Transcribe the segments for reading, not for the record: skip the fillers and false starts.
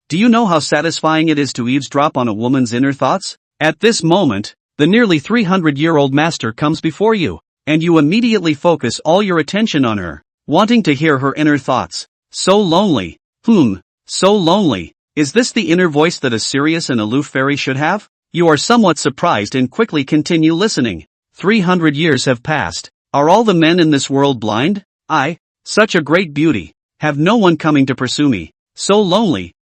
Do you know how satisfying it is to eavesdrop on a woman's inner thoughts? At this moment, the nearly 300-year-old master comes before you, and you immediately focus all your attention on her, wanting to hear her inner thoughts. So lonely. So lonely. Is this the inner voice that a serious and aloof fairy should have? You are somewhat surprised and quickly continue listening. 300 years have passed. Are all the men in this world blind? I, such a great beauty, have no one coming to pursue me. So lonely,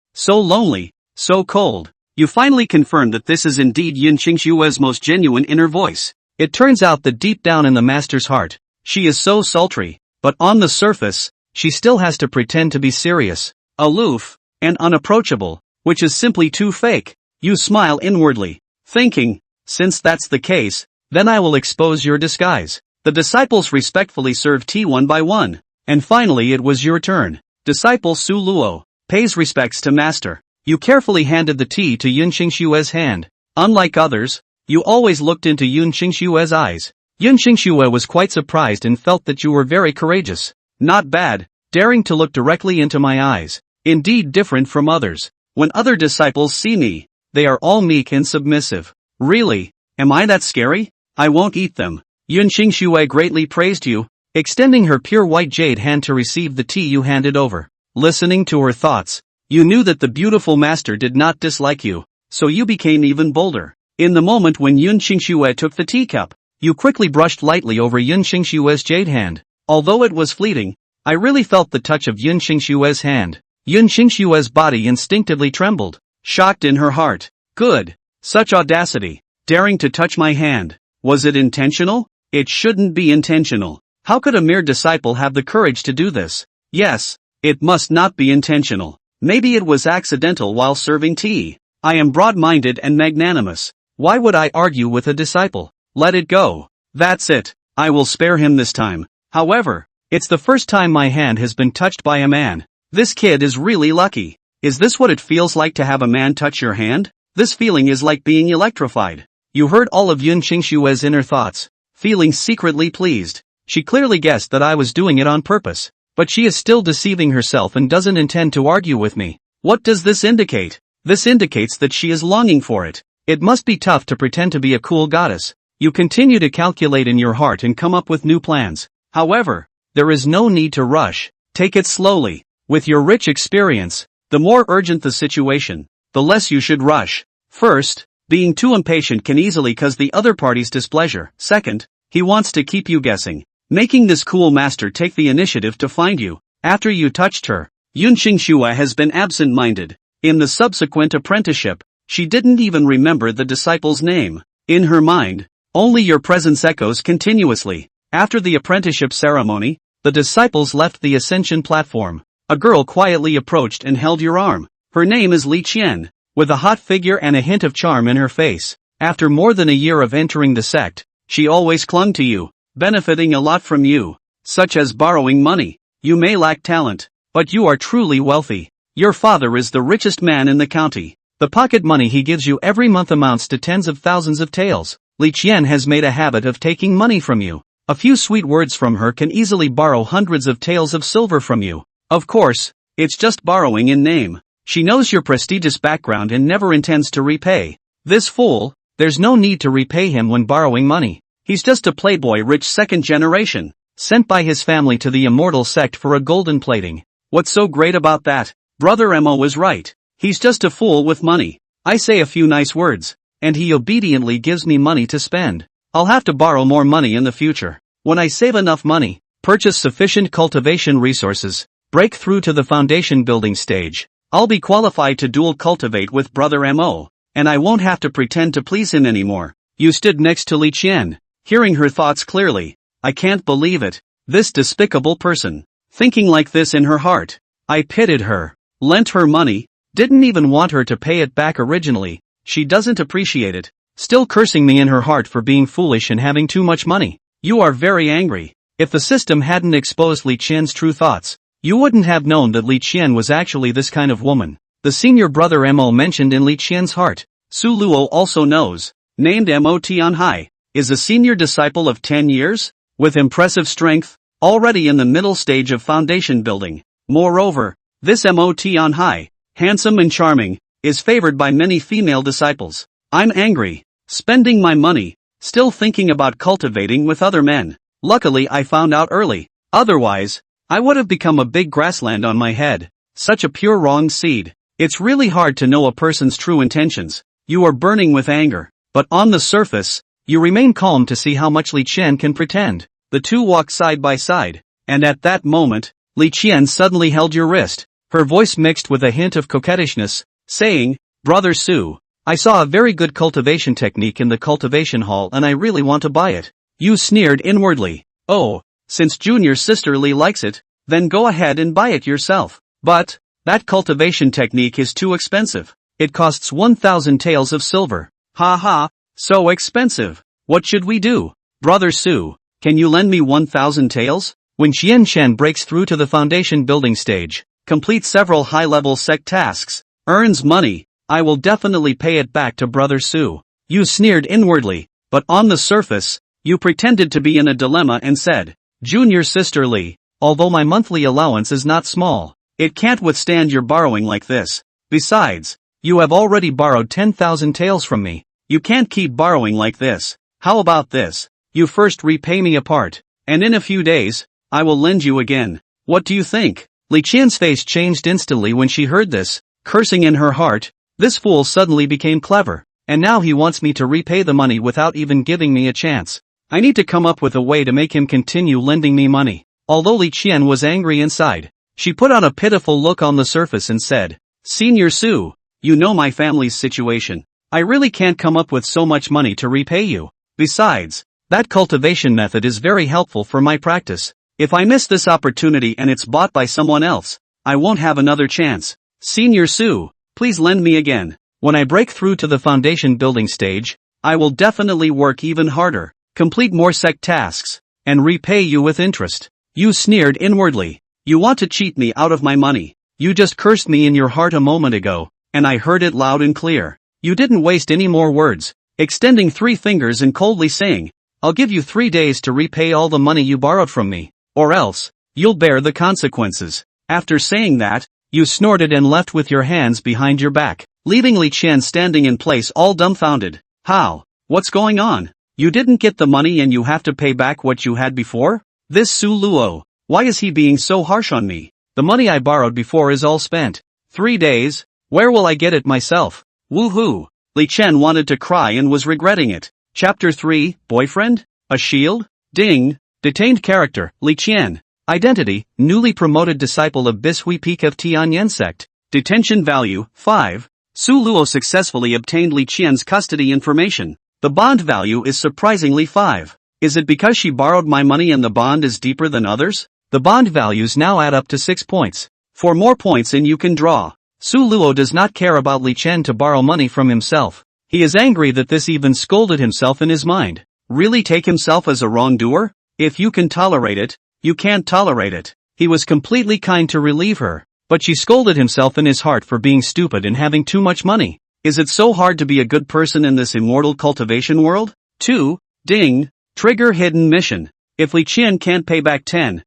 so cold. You finally confirm that this is indeed Yin Qingshue's most genuine inner voice. It turns out that deep down in the master's heart, she is so sultry, but on the surface, she still has to pretend to be serious, aloof, and unapproachable, which is simply too fake. You smile inwardly, thinking, since that's the case, then I will expose your disguise. The disciples respectfully serve tea one by one, and finally it was your turn. Disciple Su Luo pays respects to master. You carefully handed the tea to Yin Qingshue's hand. Unlike others, you always looked into Yin Qingshue's eyes. Yin Qingshue was quite surprised and felt that you were very courageous. Not bad, daring to look directly into my eyes. Indeed different from others. When other disciples see me, they are all meek and submissive. Really? Am I that scary? I won't eat them. Yin Qingshue greatly praised you, extending her pure white jade hand to receive the tea you handed over. Listening to her thoughts, you knew that the beautiful master did not dislike you, so you became even bolder. In the moment when Yin Qingshue took the teacup, you quickly brushed lightly over Yin Qingshue's jade hand. Although it was fleeting, I really felt the touch of Yin Qingshue's hand. Yin Qingshue's body instinctively trembled, shocked in her heart. Good. Such audacity. Daring to touch my hand. Was it intentional? It shouldn't be intentional. How could a mere disciple have the courage to do this? Yes, it must not be intentional. Maybe it was accidental while serving tea. I am broad-minded and magnanimous. Why would I argue with a disciple? Let it go. That's it. I will spare him this time. However, it's the first time my hand has been touched by a man. This kid is really lucky. Is this what it feels like to have a man touch your hand? This feeling is like being electrified. You heard all of Yin Qingshue's inner thoughts, feeling secretly pleased. She clearly guessed that I was doing it on purpose. But she is still deceiving herself and doesn't intend to argue with me. What does this indicate? This indicates that she is longing for it. It must be tough to pretend to be a cool goddess. You continue to calculate in your heart and come up with new plans. However, there is no need to rush. Take it slowly. With your rich experience, the more urgent the situation, the less you should rush. First, being too impatient can easily cause the other party's displeasure. Second, he wants to keep you guessing, making this cool master take the initiative to find you. After you touched her, Yin Qingshue has been absent-minded. In the subsequent apprenticeship, she didn't even remember the disciple's name. In her mind, only your presence echoes continuously. After the apprenticeship ceremony, the disciples left the Ascension platform. A girl quietly approached and held your arm. Her name is Li Qian, with a hot figure and a hint of charm in her face. After more than a year of entering the sect, she always clung to you, benefiting a lot from you, such as borrowing money. You may lack talent, but you are truly wealthy. Your father is the richest man in the county. The pocket money he gives you every month amounts to tens of thousands of taels. Li Qian has made a habit of taking money from you. A few sweet words from her can easily borrow hundreds of taels of silver from you. Of course, it's just borrowing in name. She knows your prestigious background and never intends to repay. This fool, there's no need to repay him when borrowing money. He's just a playboy rich second generation, sent by his family to the immortal sect for a golden plating. What's so great about that? Brother Mo was right. He's just a fool with money. I say a few nice words, and he obediently gives me money to spend. I'll have to borrow more money in the future. When I save enough money, purchase sufficient cultivation resources, break through to the foundation building stage, I'll be qualified to dual cultivate with Brother Mo, and I won't have to pretend to please him anymore. You stood next to Li Qian, hearing her thoughts clearly. I can't believe it. This despicable person, thinking like this in her heart. I pitied her, lent her money, didn't even want her to pay it back originally. She doesn't appreciate it, still cursing me in her heart for being foolish and having too much money. You are very angry. If the system hadn't exposed Li Qian's true thoughts, you wouldn't have known that Li Qian was actually this kind of woman. The senior brother Mo mentioned in Li Qian's heart. Su Luo also knows, named Mo Tianhai, is a senior disciple of 10 years, with impressive strength, already in the middle stage of foundation building. Moreover, this Mo Tianhai handsome and charming, is favored by many female disciples. I'm angry, spending my money, still thinking about cultivating with other men. Luckily I found out early, otherwise, I would have become a big grassland on my head. Such a pure wrong seed. It's really hard to know a person's true intentions. You are burning with anger, but on the surface, you remain calm to see how much Li Qian can pretend. The two walk side by side, and at that moment, Li Qian suddenly held your wrist, her voice mixed with a hint of coquettishness, saying, "Brother Su, I saw a very good cultivation technique in the cultivation hall and I really want to buy it." You sneered inwardly. "Oh, since junior sister Li likes it, then go ahead and buy it yourself. But, that cultivation technique is too expensive. It costs 1,000 taels of silver." "Ha ha, so expensive. What should we do? Brother Su, can you lend me 1,000 taels?" When Qian Shen breaks through to the foundation building stage, completes several high-level sect tasks, earns money, I will definitely pay it back to Brother Su. You sneered inwardly, but on the surface, you pretended to be in a dilemma and said, "Junior sister Li, although my monthly allowance is not small, it can't withstand your borrowing like this. Besides, you have already borrowed 10,000 taels from me. You can't keep borrowing like this. How about this? You first repay me a part, and in a few days, I will lend you again. What do you think?" Li Qian's face changed instantly when she heard this, cursing in her heart, "This fool suddenly became clever, and now he wants me to repay the money without even giving me a chance. I need to come up with a way to make him continue lending me money." Although Li Qian was angry inside, she put on a pitiful look on the surface and said, "Senior Su, you know my family's situation. I really can't come up with so much money to repay you. Besides, that cultivation method is very helpful for my practice. If I miss this opportunity and it's bought by someone else, I won't have another chance. Senior Su, please lend me again. When I break through to the foundation building stage, I will definitely work even harder, complete more sect tasks, and repay you with interest." You sneered inwardly. "You want to cheat me out of my money. You just cursed me in your heart a moment ago, and I heard it loud and clear." You didn't waste any more words, extending 3 fingers and coldly saying, "I'll give you 3 days to repay all the money you borrowed from me, or else, you'll bear the consequences." After saying that, you snorted and left with your hands behind your back, leaving Li Qian standing in place all dumbfounded. "How? What's going on? You didn't get the money and you have to pay back what you had before? This Su Luo, why is he being so harsh on me? The money I borrowed before is all spent. 3 days? Where will I get it myself? Woohoo!" Li Qian wanted to cry and was regretting it. Chapter 3, Boyfriend? A shield? Ding! Detained character, Li Qian. Identity, newly promoted disciple of Bishui Peak of Tianyan Sect. Detention value, 5. Su Luo successfully obtained Li Qian's custody information. The bond value is surprisingly 5. Is it because she borrowed my money and the bond is deeper than others? The bond values now add up to 6 points. For more points and you can draw. Su Luo does not care about Li Qian to borrow money from himself. He is angry that this even scolded himself in his mind. Really take himself as a wrongdoer? If you can tolerate it, you can't tolerate it. He was completely kind to relieve her, but she scolded himself in his heart for being stupid and having too much money. Is it so hard to be a good person in this immortal cultivation world? 2. Ding! Trigger hidden mission. If Li Qian can't pay back 10,000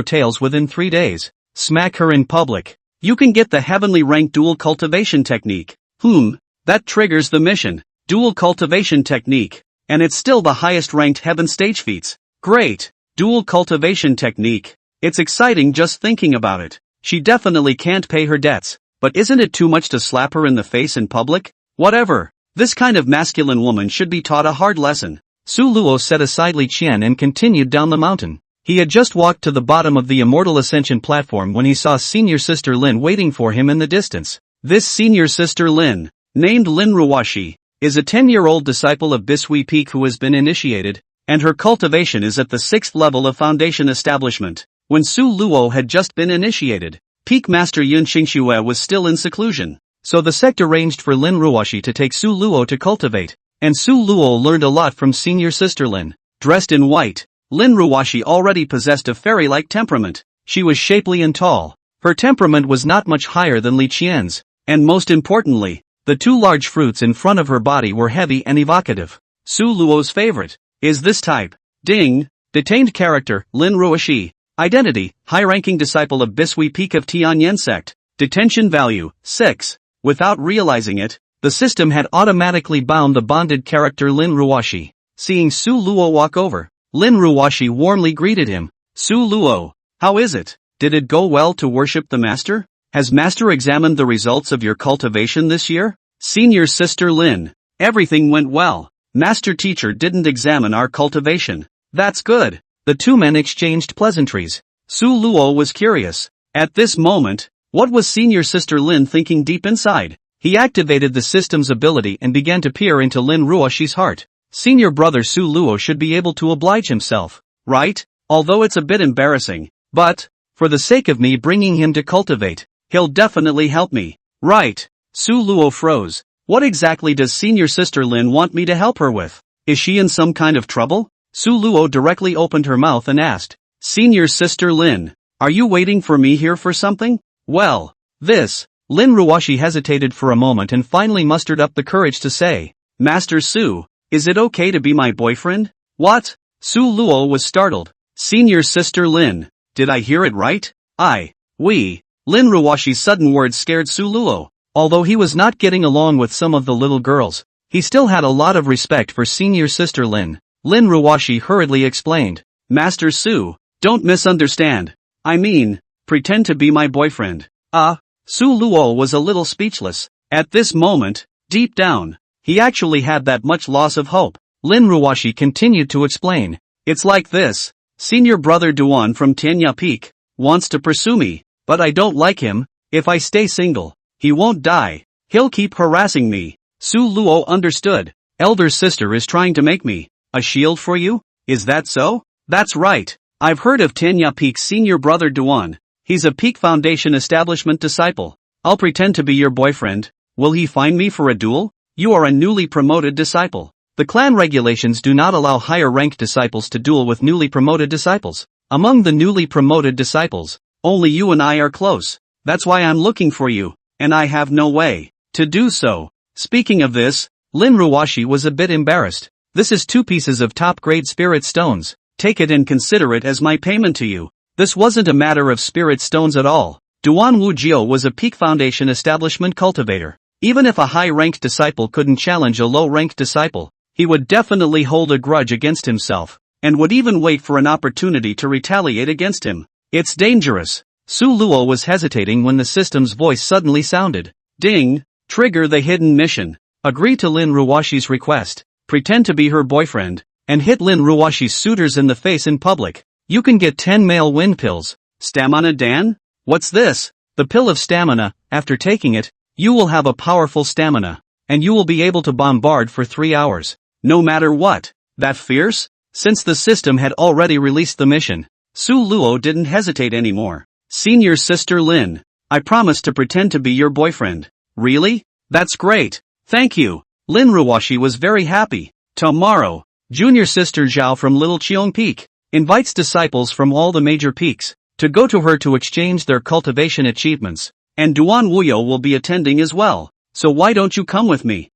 taels within 3 days, smack her in public. You can get the heavenly ranked dual cultivation technique. That triggers the mission. Dual cultivation technique. And it's still the highest ranked heaven stage feats. Great. Dual cultivation technique. It's exciting just thinking about it. She definitely can't pay her debts, but isn't it too much to slap her in the face in public? Whatever. This kind of masculine woman should be taught a hard lesson. Su Luo set aside Li Qian and continued down the mountain. He had just walked to the bottom of the immortal Ascension platform when he saw senior sister Lin waiting for him in the distance. This senior sister Lin, named Lin Ruoxi, is a 10-year-old disciple of Bishui Peak who has been initiated, and her cultivation is at the 6th level of foundation establishment. When Su Luo had just been initiated, Peak Master Yun Qingxue was still in seclusion, so the sect arranged for Lin Ruoxi to take Su Luo to cultivate, and Su Luo learned a lot from senior sister Lin. Dressed in white, Lin Ruoxi already possessed a fairy-like temperament. She was shapely and tall. Her temperament was not much higher than Li Qian's, and most importantly, the 2 large fruits in front of her body were heavy and evocative. Su Luo's favorite is this type. Ding! Detained character, Lin Ruoxi. Identity, high-ranking disciple of Bishui Peak of Tianyan Sect. Detention value, 6. Without realizing it, the system had automatically bound the bonded character Lin Ruoxi. Seeing Su Luo walk over, Lin Ruoxi warmly greeted him. Su Luo, how is it? Did it go well to worship the master? Has master examined the results of your cultivation this year? Senior sister Lin, everything went well. Master teacher didn't examine our cultivation. That's good. The two men exchanged pleasantries. Su Luo was curious. At this moment, what was senior sister Lin thinking deep inside? He activated the system's ability and began to peer into Lin Ruoxi's heart. Senior brother Su Luo should be able to oblige himself, right? Although it's a bit embarrassing, but, for the sake of me bringing him to cultivate, he'll definitely help me. Right. Su Luo froze. What exactly does senior sister Lin want me to help her with? Is she in some kind of trouble? Su Luo directly opened her mouth and asked, Senior sister Lin, are you waiting for me here for something? Well, this. Lin Ruoxi hesitated for a moment and finally mustered up the courage to say, Master Su, is it okay to be my boyfriend? What? Su Luo was startled. Senior sister Lin, did I hear it right? Lin Ruoxi's sudden words scared Su Luo. Although he was not getting along with some of the little girls, he still had a lot of respect for senior sister Lin. Lin Ruoxi hurriedly explained, Master Su, don't misunderstand. I mean, pretend to be my boyfriend. Su Luo was a little speechless. At this moment, deep down, he actually had that much loss of hope. Lin Ruoxi continued to explain, it's like this. Senior brother Duan from Tianya Peak wants to pursue me, but I don't like him. If I stay single, he won't die. He'll keep harassing me. Su Luo understood. Elder sister is trying to make me a shield for you? Is that so? That's right. I've heard of Tianya Peak's senior brother Duan. He's a Peak Foundation establishment disciple. I'll pretend to be your boyfriend. Will he find me for a duel? You are a newly promoted disciple. The clan regulations do not allow higher ranked disciples to duel with newly promoted disciples. Among the newly promoted disciples, only you and I are close. That's why I'm looking for you, and I have no way to do so. Speaking of this, Lin Ruoxi was a bit embarrassed. This is 2 pieces of top-grade spirit stones. Take it and consider it as my payment to you. This wasn't a matter of spirit stones at all. Duan Wuyou was a Peak Foundation establishment cultivator. Even if a high-ranked disciple couldn't challenge a low-ranked disciple, he would definitely hold a grudge against himself, and would even wait for an opportunity to retaliate against him. It's dangerous. Su Luo was hesitating when the system's voice suddenly sounded. Ding! Trigger the hidden mission. Agree to Lin Ruoxi's request. Pretend to be her boyfriend, and hit Lin Ruoxi's suitors in the face in public. You can get 10 male wind pills. Stamina Dan? What's this? The pill of stamina. After taking it, you will have a powerful stamina, and you will be able to bombard for 3 hours. No matter what. That fierce? Since the system had already released the mission, Su Luo didn't hesitate anymore. Senior sister Lin, I promise to pretend to be your boyfriend. Really? That's great. Thank you. Lin Ruoxi was very happy. Tomorrow, junior sister Zhao from Li Qian Peak invites disciples from all the major peaks to go to her to exchange their cultivation achievements, and Duan Wuyou will be attending as well. So why don't you come with me?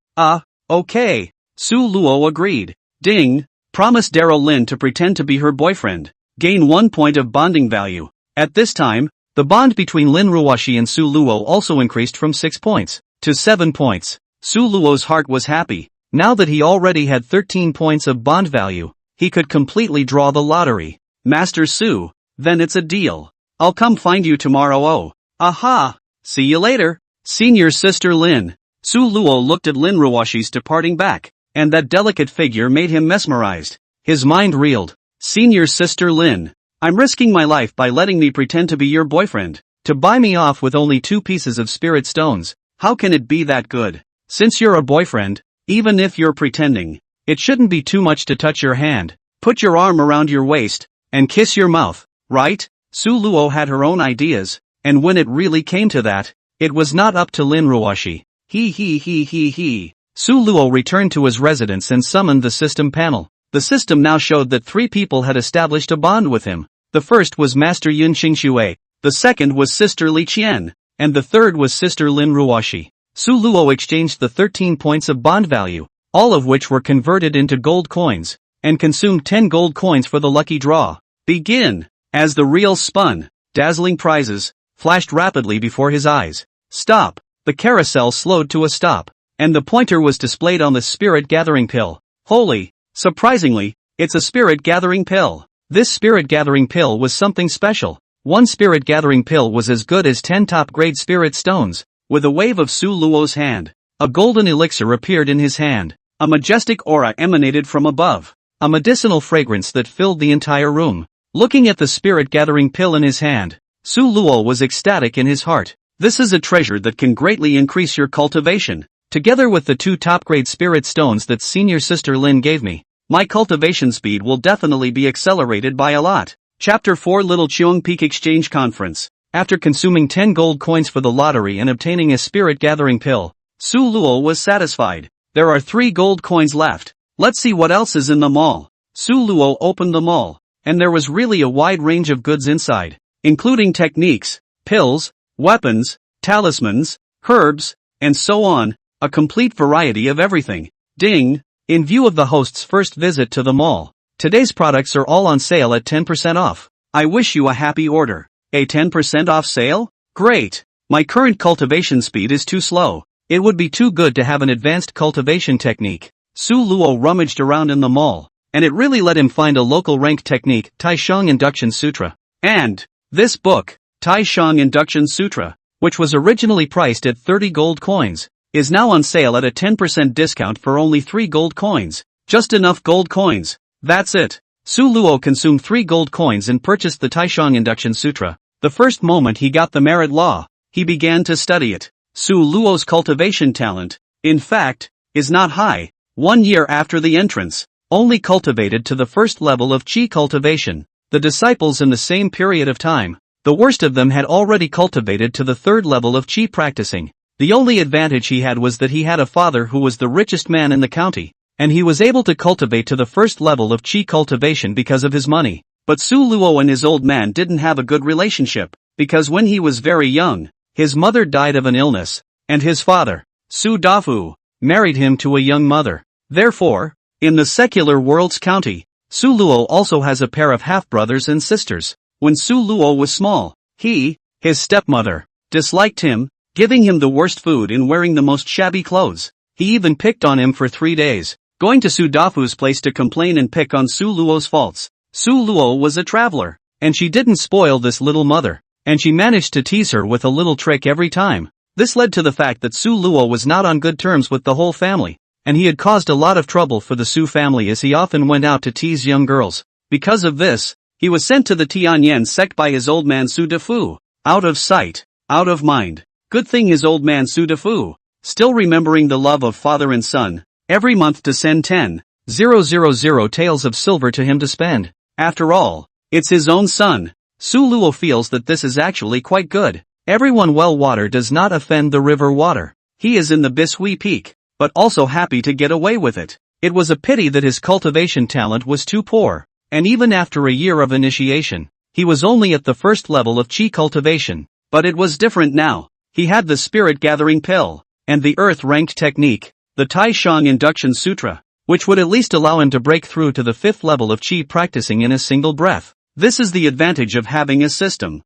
Okay. Su Luo agreed. Ding. Promise Daryl Lin to pretend to be her boyfriend. Gain 1 point of bonding value. At this time, the bond between Lin Ruoxi and Su Luo also increased from 6 points to 7 points. Su Luo's heart was happy. Now that he already had 13 points of bond value, he could completely draw the lottery. Master Su, then it's a deal. I'll come find you tomorrow. Aha! See you later. Senior sister Lin. Su Luo looked at Lin Ruoxi's departing back, and that delicate figure made him mesmerized. His mind reeled. Senior sister Lin, I'm risking my life by letting me pretend to be your boyfriend. To buy me off with only 2 pieces of spirit stones, how can it be that good? Since you're a boyfriend, even if you're pretending, it shouldn't be too much to touch your hand, put your arm around your waist, and kiss your mouth, right? Su Luo had her own ideas, and when it really came to that, it was not up to Lin Ruoxi. He. Su Luo returned to his residence and summoned the system panel. The system now showed that 3 people had established a bond with him. The first was Master Yun Xingxue, the second was Sister Li Qian, and the third was Sister Lin Ruoxi. Su Luo exchanged the 13 points of bond value, all of which were converted into gold coins, and consumed 10 gold coins for the lucky draw. Begin! As the reel spun, dazzling prizes, flashed rapidly before his eyes. Stop! The carousel slowed to a stop, and the pointer was displayed on the spirit-gathering pill. Holy! Surprisingly, it's a spirit-gathering pill. This spirit-gathering pill was something special. One spirit-gathering pill was as good as 10 top-grade spirit stones. With a wave of Su Luo's hand, a golden elixir appeared in his hand. A majestic aura emanated from above. A medicinal fragrance that filled the entire room. Looking at the spirit-gathering pill in his hand, Su Luo was ecstatic in his heart. This is a treasure that can greatly increase your cultivation. Together with the 2 top-grade spirit stones that senior sister Lin gave me, my cultivation speed will definitely be accelerated by a lot. Chapter 4 Little Qian Peak Exchange Conference. After consuming 10 gold coins for the lottery and obtaining a spirit-gathering pill, Su Luo was satisfied. There are 3 gold coins left. Let's see what else is in the mall. Su Luo opened the mall, and there was really a wide range of goods inside, including techniques, pills, weapons, talismans, herbs, and so on, a complete variety of everything. Ding! In view of the host's first visit to the mall, today's products are all on sale at 10% off. I wish you a happy order. A 10% off sale? Great! My current cultivation speed is too slow. It would be too good to have an advanced cultivation technique. Su Luo rummaged around in the mall, and it really let him find a local rank technique, Taishang Induction Sutra. And this book, Taishang Induction Sutra, which was originally priced at 30 gold coins, is now on sale at a 10% discount for only 3 gold coins. Just enough gold coins. That's it. Su Luo consumed 3 gold coins and purchased the Taishang Induction Sutra. The first moment he got the merit law, he began to study it. Su Luo's cultivation talent, in fact, is not high. 1 year after the entrance, only cultivated to the first level of Qi cultivation. The disciples in the same period of time, the worst of them had already cultivated to the 3rd level of Qi practicing. The only advantage he had was that he had a father who was the richest man in the county, and he was able to cultivate to the 1st level of Qi cultivation because of his money. But Su Luo and his old man didn't have a good relationship, because when he was very young, his mother died of an illness, and his father, Su Dafu, married him to a young mother. Therefore, in the secular world's county, Su Luo also has a pair of half-brothers and sisters. When Su Luo was small, his stepmother, disliked him, giving him the worst food and wearing the most shabby clothes. He even picked on him for 3 days, going to Su Dafu's place to complain and pick on Su Luo's faults. Su Luo was a traveler, and she didn't spoil this little mother, and she managed to tease her with a little trick every time. This led to the fact that Su Luo was not on good terms with the whole family, and he had caused a lot of trouble for the Su family as he often went out to tease young girls. Because of this, he was sent to the Tianyan sect by his old man Su Defu. Out of sight, out of mind. Good thing his old man Su Defu, still remembering the love of father and son, every month to send 10,000 taels of silver to him to spend. After all, it's his own son. Su Luo feels that this is actually quite good. Everyone well water does not offend the river water. He is in the Bishui peak, but also happy to get away with it. It was a pity that his cultivation talent was too poor, and even after a year of initiation, he was only at the 1st level of Qi cultivation. But it was different now. He had the spirit-gathering pill, and the earth-ranked technique, the Taishang Induction Sutra, which would at least allow him to break through to the 5th level of Qi practicing in a single breath. This is the advantage of having a system.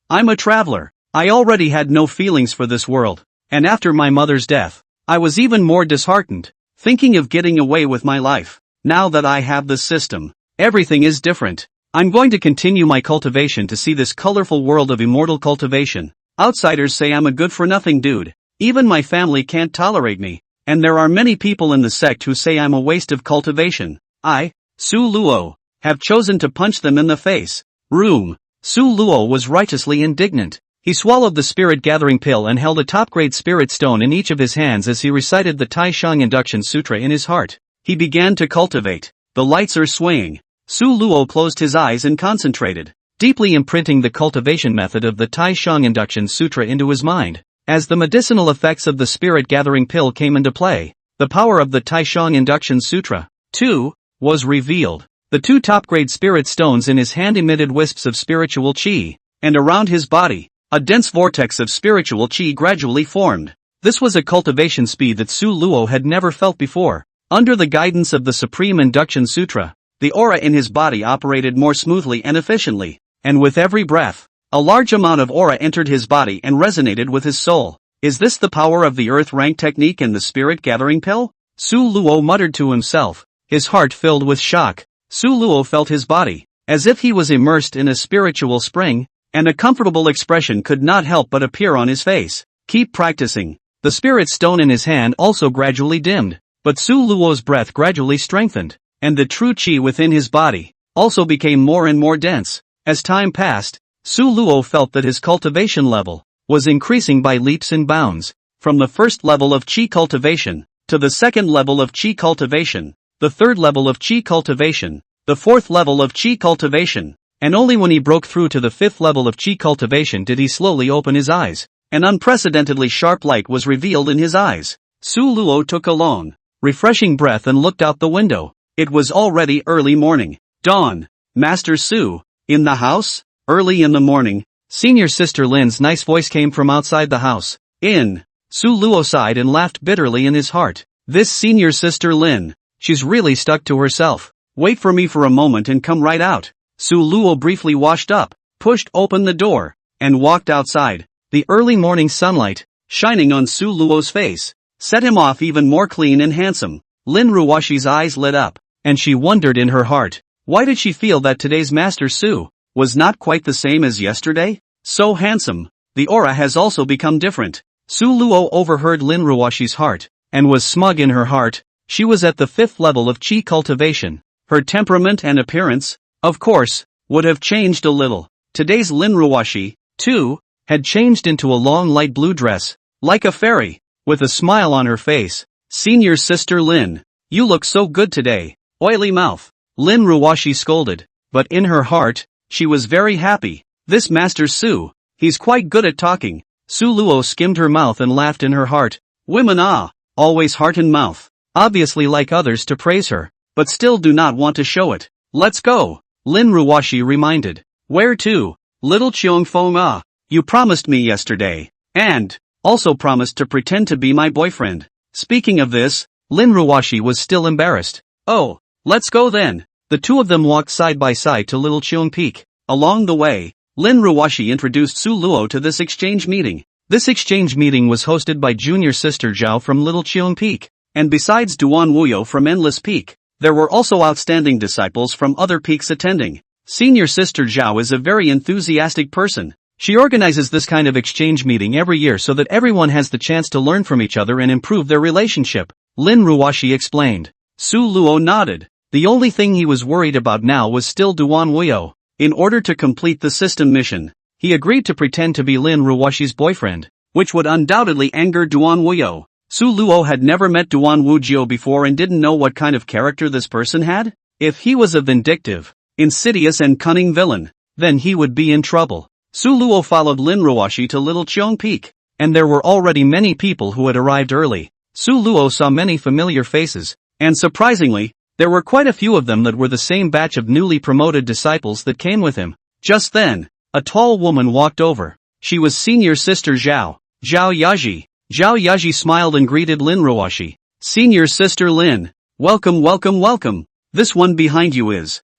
I'm a traveler. I already had no feelings for this world, and after my mother's death, I was even more disheartened, thinking of getting away with my life. Now that I have the system, everything is different. I'm going to continue my cultivation to see this colorful world of immortal cultivation. Outsiders say I'm a good-for-nothing dude. Even my family can't tolerate me, and there are many people in the sect who say I'm a waste of cultivation. I, Su Luo, have chosen to punch them in the face. Su Luo was righteously indignant. He swallowed the spirit-gathering pill and held a top-grade spirit stone in each of his hands as he recited the Taishang Induction Sutra in his heart. He began to cultivate. The lights are swaying. Su Luo closed his eyes and concentrated, deeply imprinting the cultivation method of the Taishang Induction Sutra into his mind. As the medicinal effects of the spirit-gathering pill came into play, the power of the Taishang Induction Sutra, too, was revealed. The 2 top-grade spirit stones in his hand emitted wisps of spiritual qi, and around his body, a dense vortex of spiritual qi gradually formed. This was a cultivation speed that Su Luo had never felt before. Under the guidance of the Supreme Induction Sutra, the aura in his body operated more smoothly and efficiently, and with every breath, A large amount of aura entered his body and resonated with his soul. Is this the power of the earth rank technique and the spirit gathering pill? Su Luo muttered to himself, his heart filled with shock. Su Luo felt his body, as if he was immersed in a spiritual spring, and a comfortable expression could not help but appear on his face. Keep practicing. The spirit stone in his hand also gradually dimmed, but Su Luo's breath gradually strengthened, and the true qi within his body also became more and more dense. As time passed, Su Luo felt that his cultivation level was increasing by leaps and bounds, from the first level of qi cultivation, to the second level of qi cultivation, the third level of qi cultivation, the fourth level of qi cultivation, and only when he broke through to the fifth level of qi cultivation did he slowly open his eyes. An unprecedentedly sharp light was revealed in his eyes. Su Luo took a long, refreshing breath and looked out the window. It was already early morning. Dawn. Master Su, in the house? Early in the morning, senior sister Lin's nice voice came from outside the house. In. Su Luo sighed and laughed bitterly in his heart. This senior sister Lin, she's really stuck to herself. Wait for me for a moment and come right out. Su Luo briefly washed up, pushed open the door, and walked outside. The early morning sunlight, shining on Su Luo's face, set him off even more clean and handsome. Lin Ruoxi's eyes lit up, and she wondered in her heart, why did she feel that today's Master Su was not quite the same as yesterday? So handsome. The aura has also become different. Su Luo overheard Lin Ruoxi's heart, and was smug in her heart. She was at the fifth level of qi cultivation. Her temperament and appearance, of course, would have changed a little. Today's Lin Ruoxi, too, had changed into a long light blue dress, like a fairy, with a smile on her face. Senior sister Lin, you look so good today. Oily mouth. Lin Ruoxi scolded, but in her heart, she was very happy. This Master Su, he's quite good at talking. Su Luo skimmed her mouth and laughed in her heart. Women always heart and mouth. Obviously like others to praise her, but still do not want to show it. Let's go, Lin Ruoxi reminded. Where to? Little Qiong Feng you promised me yesterday, and also promised to pretend to be my boyfriend. Speaking of this, Lin Ruoxi was still embarrassed. Oh, let's go then. The two of them walked side by side to Little Qiong Peak. Along the way, Lin Ruoxi introduced Su Luo to this exchange meeting. This exchange meeting was hosted by junior sister Zhao from Little Qiong Peak, and besides Duan Wuyou from Endless Peak, there were also outstanding disciples from other peaks attending. Senior sister Zhao is a very enthusiastic person. She organizes this kind of exchange meeting every year so that everyone has the chance to learn from each other and improve their relationship, Lin Ruoxi explained. Su Luo nodded. The only thing he was worried about now was still Duan Wuyou. In order to complete the system mission, he agreed to pretend to be Lin Ruoxi's boyfriend, which would undoubtedly anger Duan Wuyou. Su Luo had never met Duan Wuyou before and didn't know what kind of character this person had. If he was a vindictive, insidious and cunning villain, then he would be in trouble. Su Luo followed Lin Ruoxi to Little Qiong Peak, and there were already many people who had arrived early. Su Luo saw many familiar faces, and surprisingly, there were quite a few of them that were the same batch of newly promoted disciples that came with him. Just then, a tall woman walked over. She was senior sister Zhao, Zhao Yaji. Zhao Yaji smiled and greeted Lin Ruoxi. Senior sister Lin, welcome, welcome, welcome. This one behind you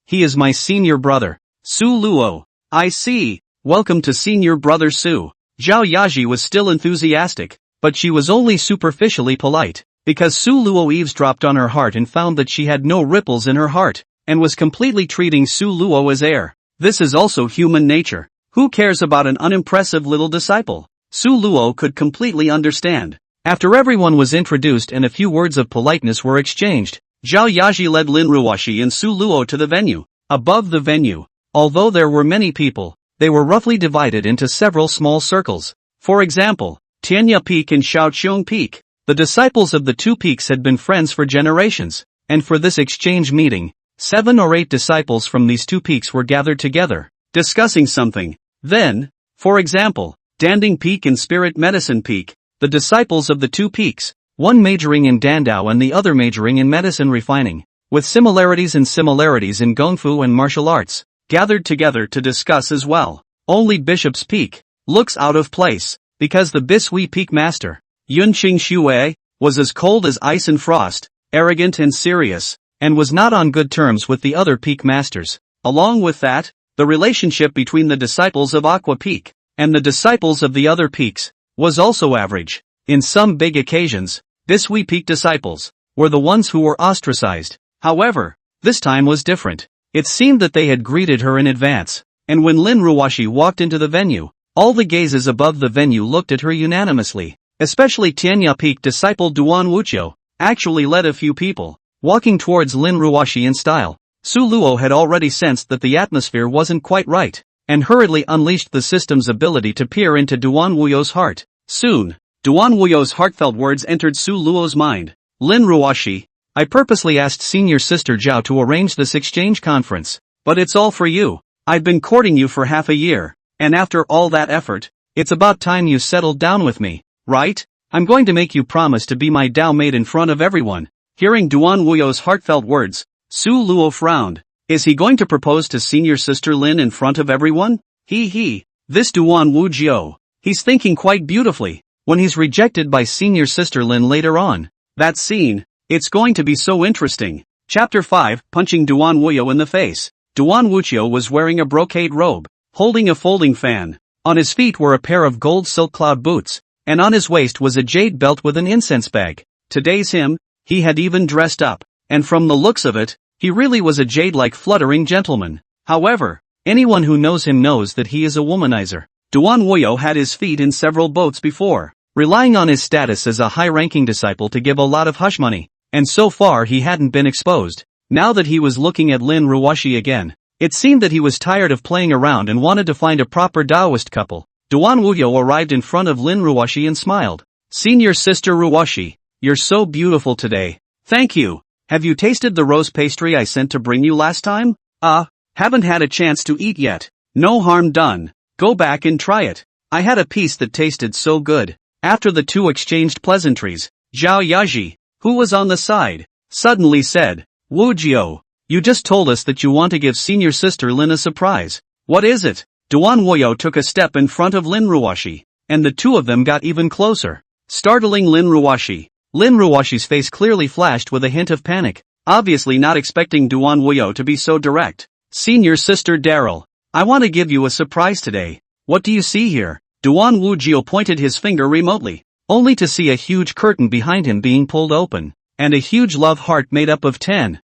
he is my senior brother, Su Luo. I see, welcome to senior brother Su. Zhao Yaji was still enthusiastic, but she was only superficially polite. Because Su Luo eavesdropped on her heart and found that she had no ripples in her heart, and was completely treating Su Luo as air. This is also human nature. Who cares about an unimpressive little disciple? Su Luo could completely understand. After everyone was introduced and a few words of politeness were exchanged, Zhao Yaji led Lin Ruoxi and Su Luo to the venue. Above the venue, although there were many people, they were roughly divided into several small circles. For example, Tianya Peak and Shaoqiong Peak. The disciples of the two peaks had been friends for generations, and for this exchange meeting, 7 or 8 disciples from these two peaks were gathered together, discussing something. Then, for example, Danding Peak and Spirit Medicine Peak, the disciples of the two peaks, one majoring in Dandao and the other majoring in medicine refining, with similarities in Gongfu and martial arts, gathered together to discuss as well. Only Bishop's Peak looks out of place, because the Bisui Peak Master, Yunqing Xue, was as cold as ice and frost, arrogant and serious, and was not on good terms with the other peak masters. Along with that, The relationship between the disciples of Aqua Peak and the disciples of the other peaks was also average. In some big occasions, this Wei Peak disciples were the ones who were ostracized. However, this time was different. It seemed that they had greeted her in advance, and when Lin Ruoxi walked into the venue, all the gazes above the venue looked at her unanimously. Especially Tianya Peak disciple Duan Wuyou actually led a few people walking towards Lin Ruoxi in style. Su Luo had already sensed that the atmosphere wasn't quite right, and hurriedly unleashed the system's ability to peer into Duan Wuyou's heart. Soon, Duan Wuyou's heartfelt words entered Su Luo's mind. Lin Ruoxi, I purposely asked senior sister Zhao to arrange this exchange conference, but it's all for you. I've been courting you for half a year, and after all that effort, it's about time you settled down with me, right? I'm going to make you promise to be my Dao mate in front of everyone. Hearing Duan Wuyou's heartfelt words, Su Luo frowned. Is he going to propose to senior sister Lin in front of everyone? This Duan Wuyou, he's thinking quite beautifully. When he's rejected by senior sister Lin later on, that scene, it's going to be so interesting. Chapter 5, Punching Duan Wuyou in the face. Duan Wuyou was wearing a brocade robe, holding a folding fan. On his feet were a pair of gold silk cloud boots, and on his waist was a jade belt with an incense bag. Today's him, he had even dressed up, and from the looks of it, he really was a jade-like fluttering gentleman. However, anyone who knows him knows that he is a womanizer. Duan Wuyou had his feet in several boats before, relying on his status as a high-ranking disciple to give a lot of hush money, and so far he hadn't been exposed. Now that he was looking at Lin Ruoxi again, it seemed that he was tired of playing around and wanted to find a proper Taoist couple. Duan Wuyou arrived in front of Lin Ruoxi and smiled. Senior sister Ruoxi, you're so beautiful today. Thank you. Have you tasted the rose pastry I sent to bring you last time? Haven't had a chance to eat yet. No harm done. Go back and try it. I had a piece that tasted so good. After the two exchanged pleasantries, Zhao Yaji, who was on the side, suddenly said, Wujio, you just told us that you want to give senior sister Lin a surprise. What is it? Duan Wuyou took a step in front of Lin Ruoxi, and the two of them got even closer, startling Lin Ruoxi. Lin Ruoxi's face clearly flashed with a hint of panic, obviously not expecting Duan Wuyou to be so direct. Senior sister Daryl, I want to give you a surprise today. What do you see here? Duan Wujio pointed his finger remotely, only to see a huge curtain behind him being pulled open, and a huge love heart made up of 10,000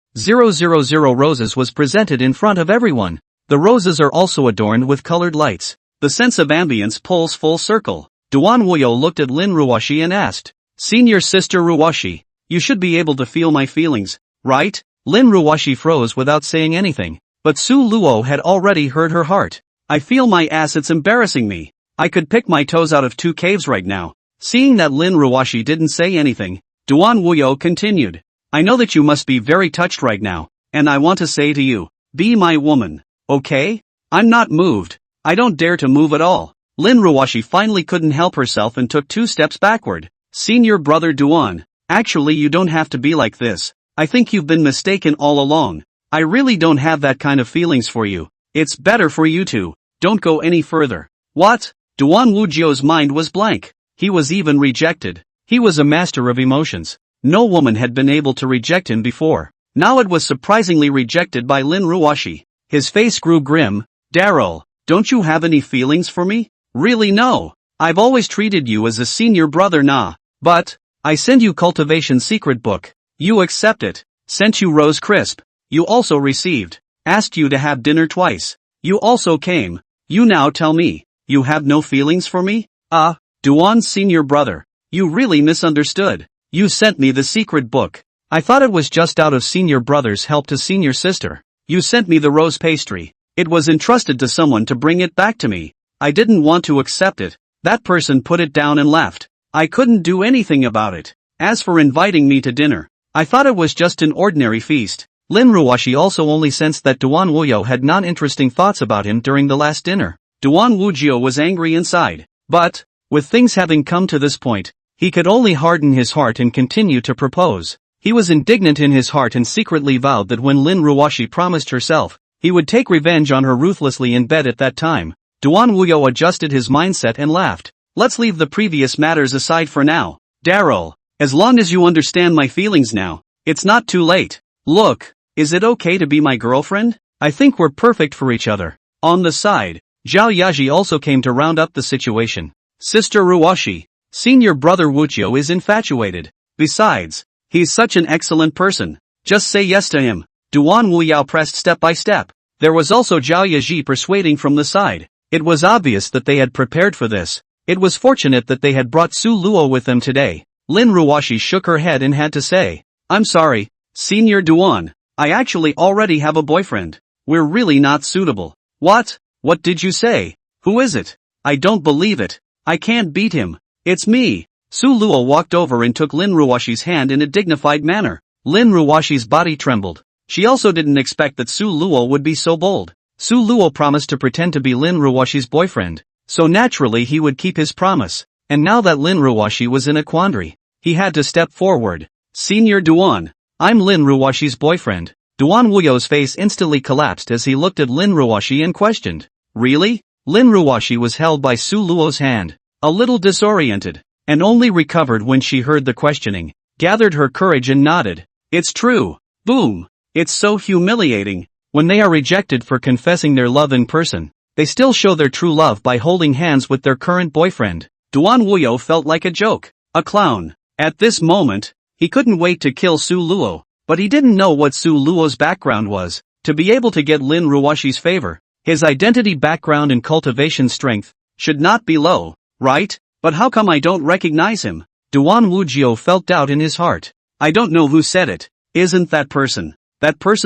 roses was presented in front of everyone. The roses are also adorned with colored lights. The sense of ambience pulls full circle. Duan Wuyou looked at Lin Ruoxi and asked, Senior sister Ruoxi, you should be able to feel my feelings, right? Lin Ruoxi froze without saying anything, but Su Luo had already heard her heart. I feel my ass, it's embarrassing me. I could pick my toes out of two caves right now. Seeing that Lin Ruoxi didn't say anything, Duan Wuyou continued. I know that you must be very touched right now, and I want to say to you, be my woman, okay? I'm not moved. I don't dare to move at all. Lin Ruoxi finally couldn't help herself and took 2 steps backward. Senior brother Duan, actually you don't have to be like this. I think you've been mistaken all along. I really don't have that kind of feelings for you. It's better for you to don't go any further. What? Duan Wujio's mind was blank. He was even rejected. He was a master of emotions. No woman had been able to reject him before. Now it was surprisingly rejected by Lin Ruoxi. His face grew grim. Daryl, don't you have any feelings for me? Really no. I've always treated you as a senior brother nah. But, I send you Cultivation secret book. You accept it. Sent you Rose Crisp. You also received. Asked you to have dinner twice. You also came. You now tell me, you have no feelings for me? Duan's senior brother. You really misunderstood. You sent me the secret book. I thought it was just out of senior brother's help to senior sister. You sent me the rose pastry. It was entrusted to someone to bring it back to me. I didn't want to accept it. That person put it down and left. I couldn't do anything about it. As for inviting me to dinner, I thought it was just an ordinary feast. Lin Ruoxi also only sensed that Duan Wuyou had non-interesting thoughts about him during the last dinner. Duan Wujio was angry inside. But, with things having come to this point, he could only harden his heart and continue to propose. He was indignant in his heart and secretly vowed that when Lin Ruoxi promised herself, he would take revenge on her ruthlessly in bed at that time. Duan Wuyou adjusted his mindset and laughed. Let's leave the previous matters aside for now. Daryl, as long as you understand my feelings now, it's not too late. Look, is it okay to be my girlfriend? I think we're perfect for each other. On the side, Zhao Yaji also came to round up the situation. Sister Ruoxi, senior brother Wuqiu is infatuated. Besides, he's such an excellent person. Just say yes to him. Duan Wuyou pressed step by step. There was also Zhao Yaji persuading from the side. It was obvious that they had prepared for this. It was fortunate that they had brought Su Luo with them today. Lin Ruoxi shook her head and had to say, I'm sorry, Senior Duan, I actually already have a boyfriend. We're really not suitable. What? What did you say? Who is it? I don't believe it. I can't beat him. It's me. Su Luo walked over and took Lin Ruoxi's hand in a dignified manner. Lin Ruoxi's body trembled. She also didn't expect that Su Luo would be so bold. Su Luo promised to pretend to be Lin Ruoxi's boyfriend, so naturally he would keep his promise. And now that Lin Ruoxi was in a quandary, he had to step forward. Senior Duan, I'm Lin Ruoxi's boyfriend. Duan Wuyou's face instantly collapsed as he looked at Lin Ruoxi and questioned. Really? Lin Ruoxi was held by Su Luo's hand, a little disoriented, and only recovered when she heard the questioning, gathered her courage and nodded. It's true. Boom. It's so humiliating. When they are rejected for confessing their love in person, they still show their true love by holding hands with their current boyfriend. Duan Wuyou felt like a joke, a clown. At this moment, he couldn't wait to kill Su Luo, but he didn't know what Su Luo's background was. To be able to get Lin Ruoxi's favor, his identity, background and cultivation strength should not be low, right? But how come I don't recognize him? Duan Wuyou felt doubt in his heart. I don't know who said it. Isn't that person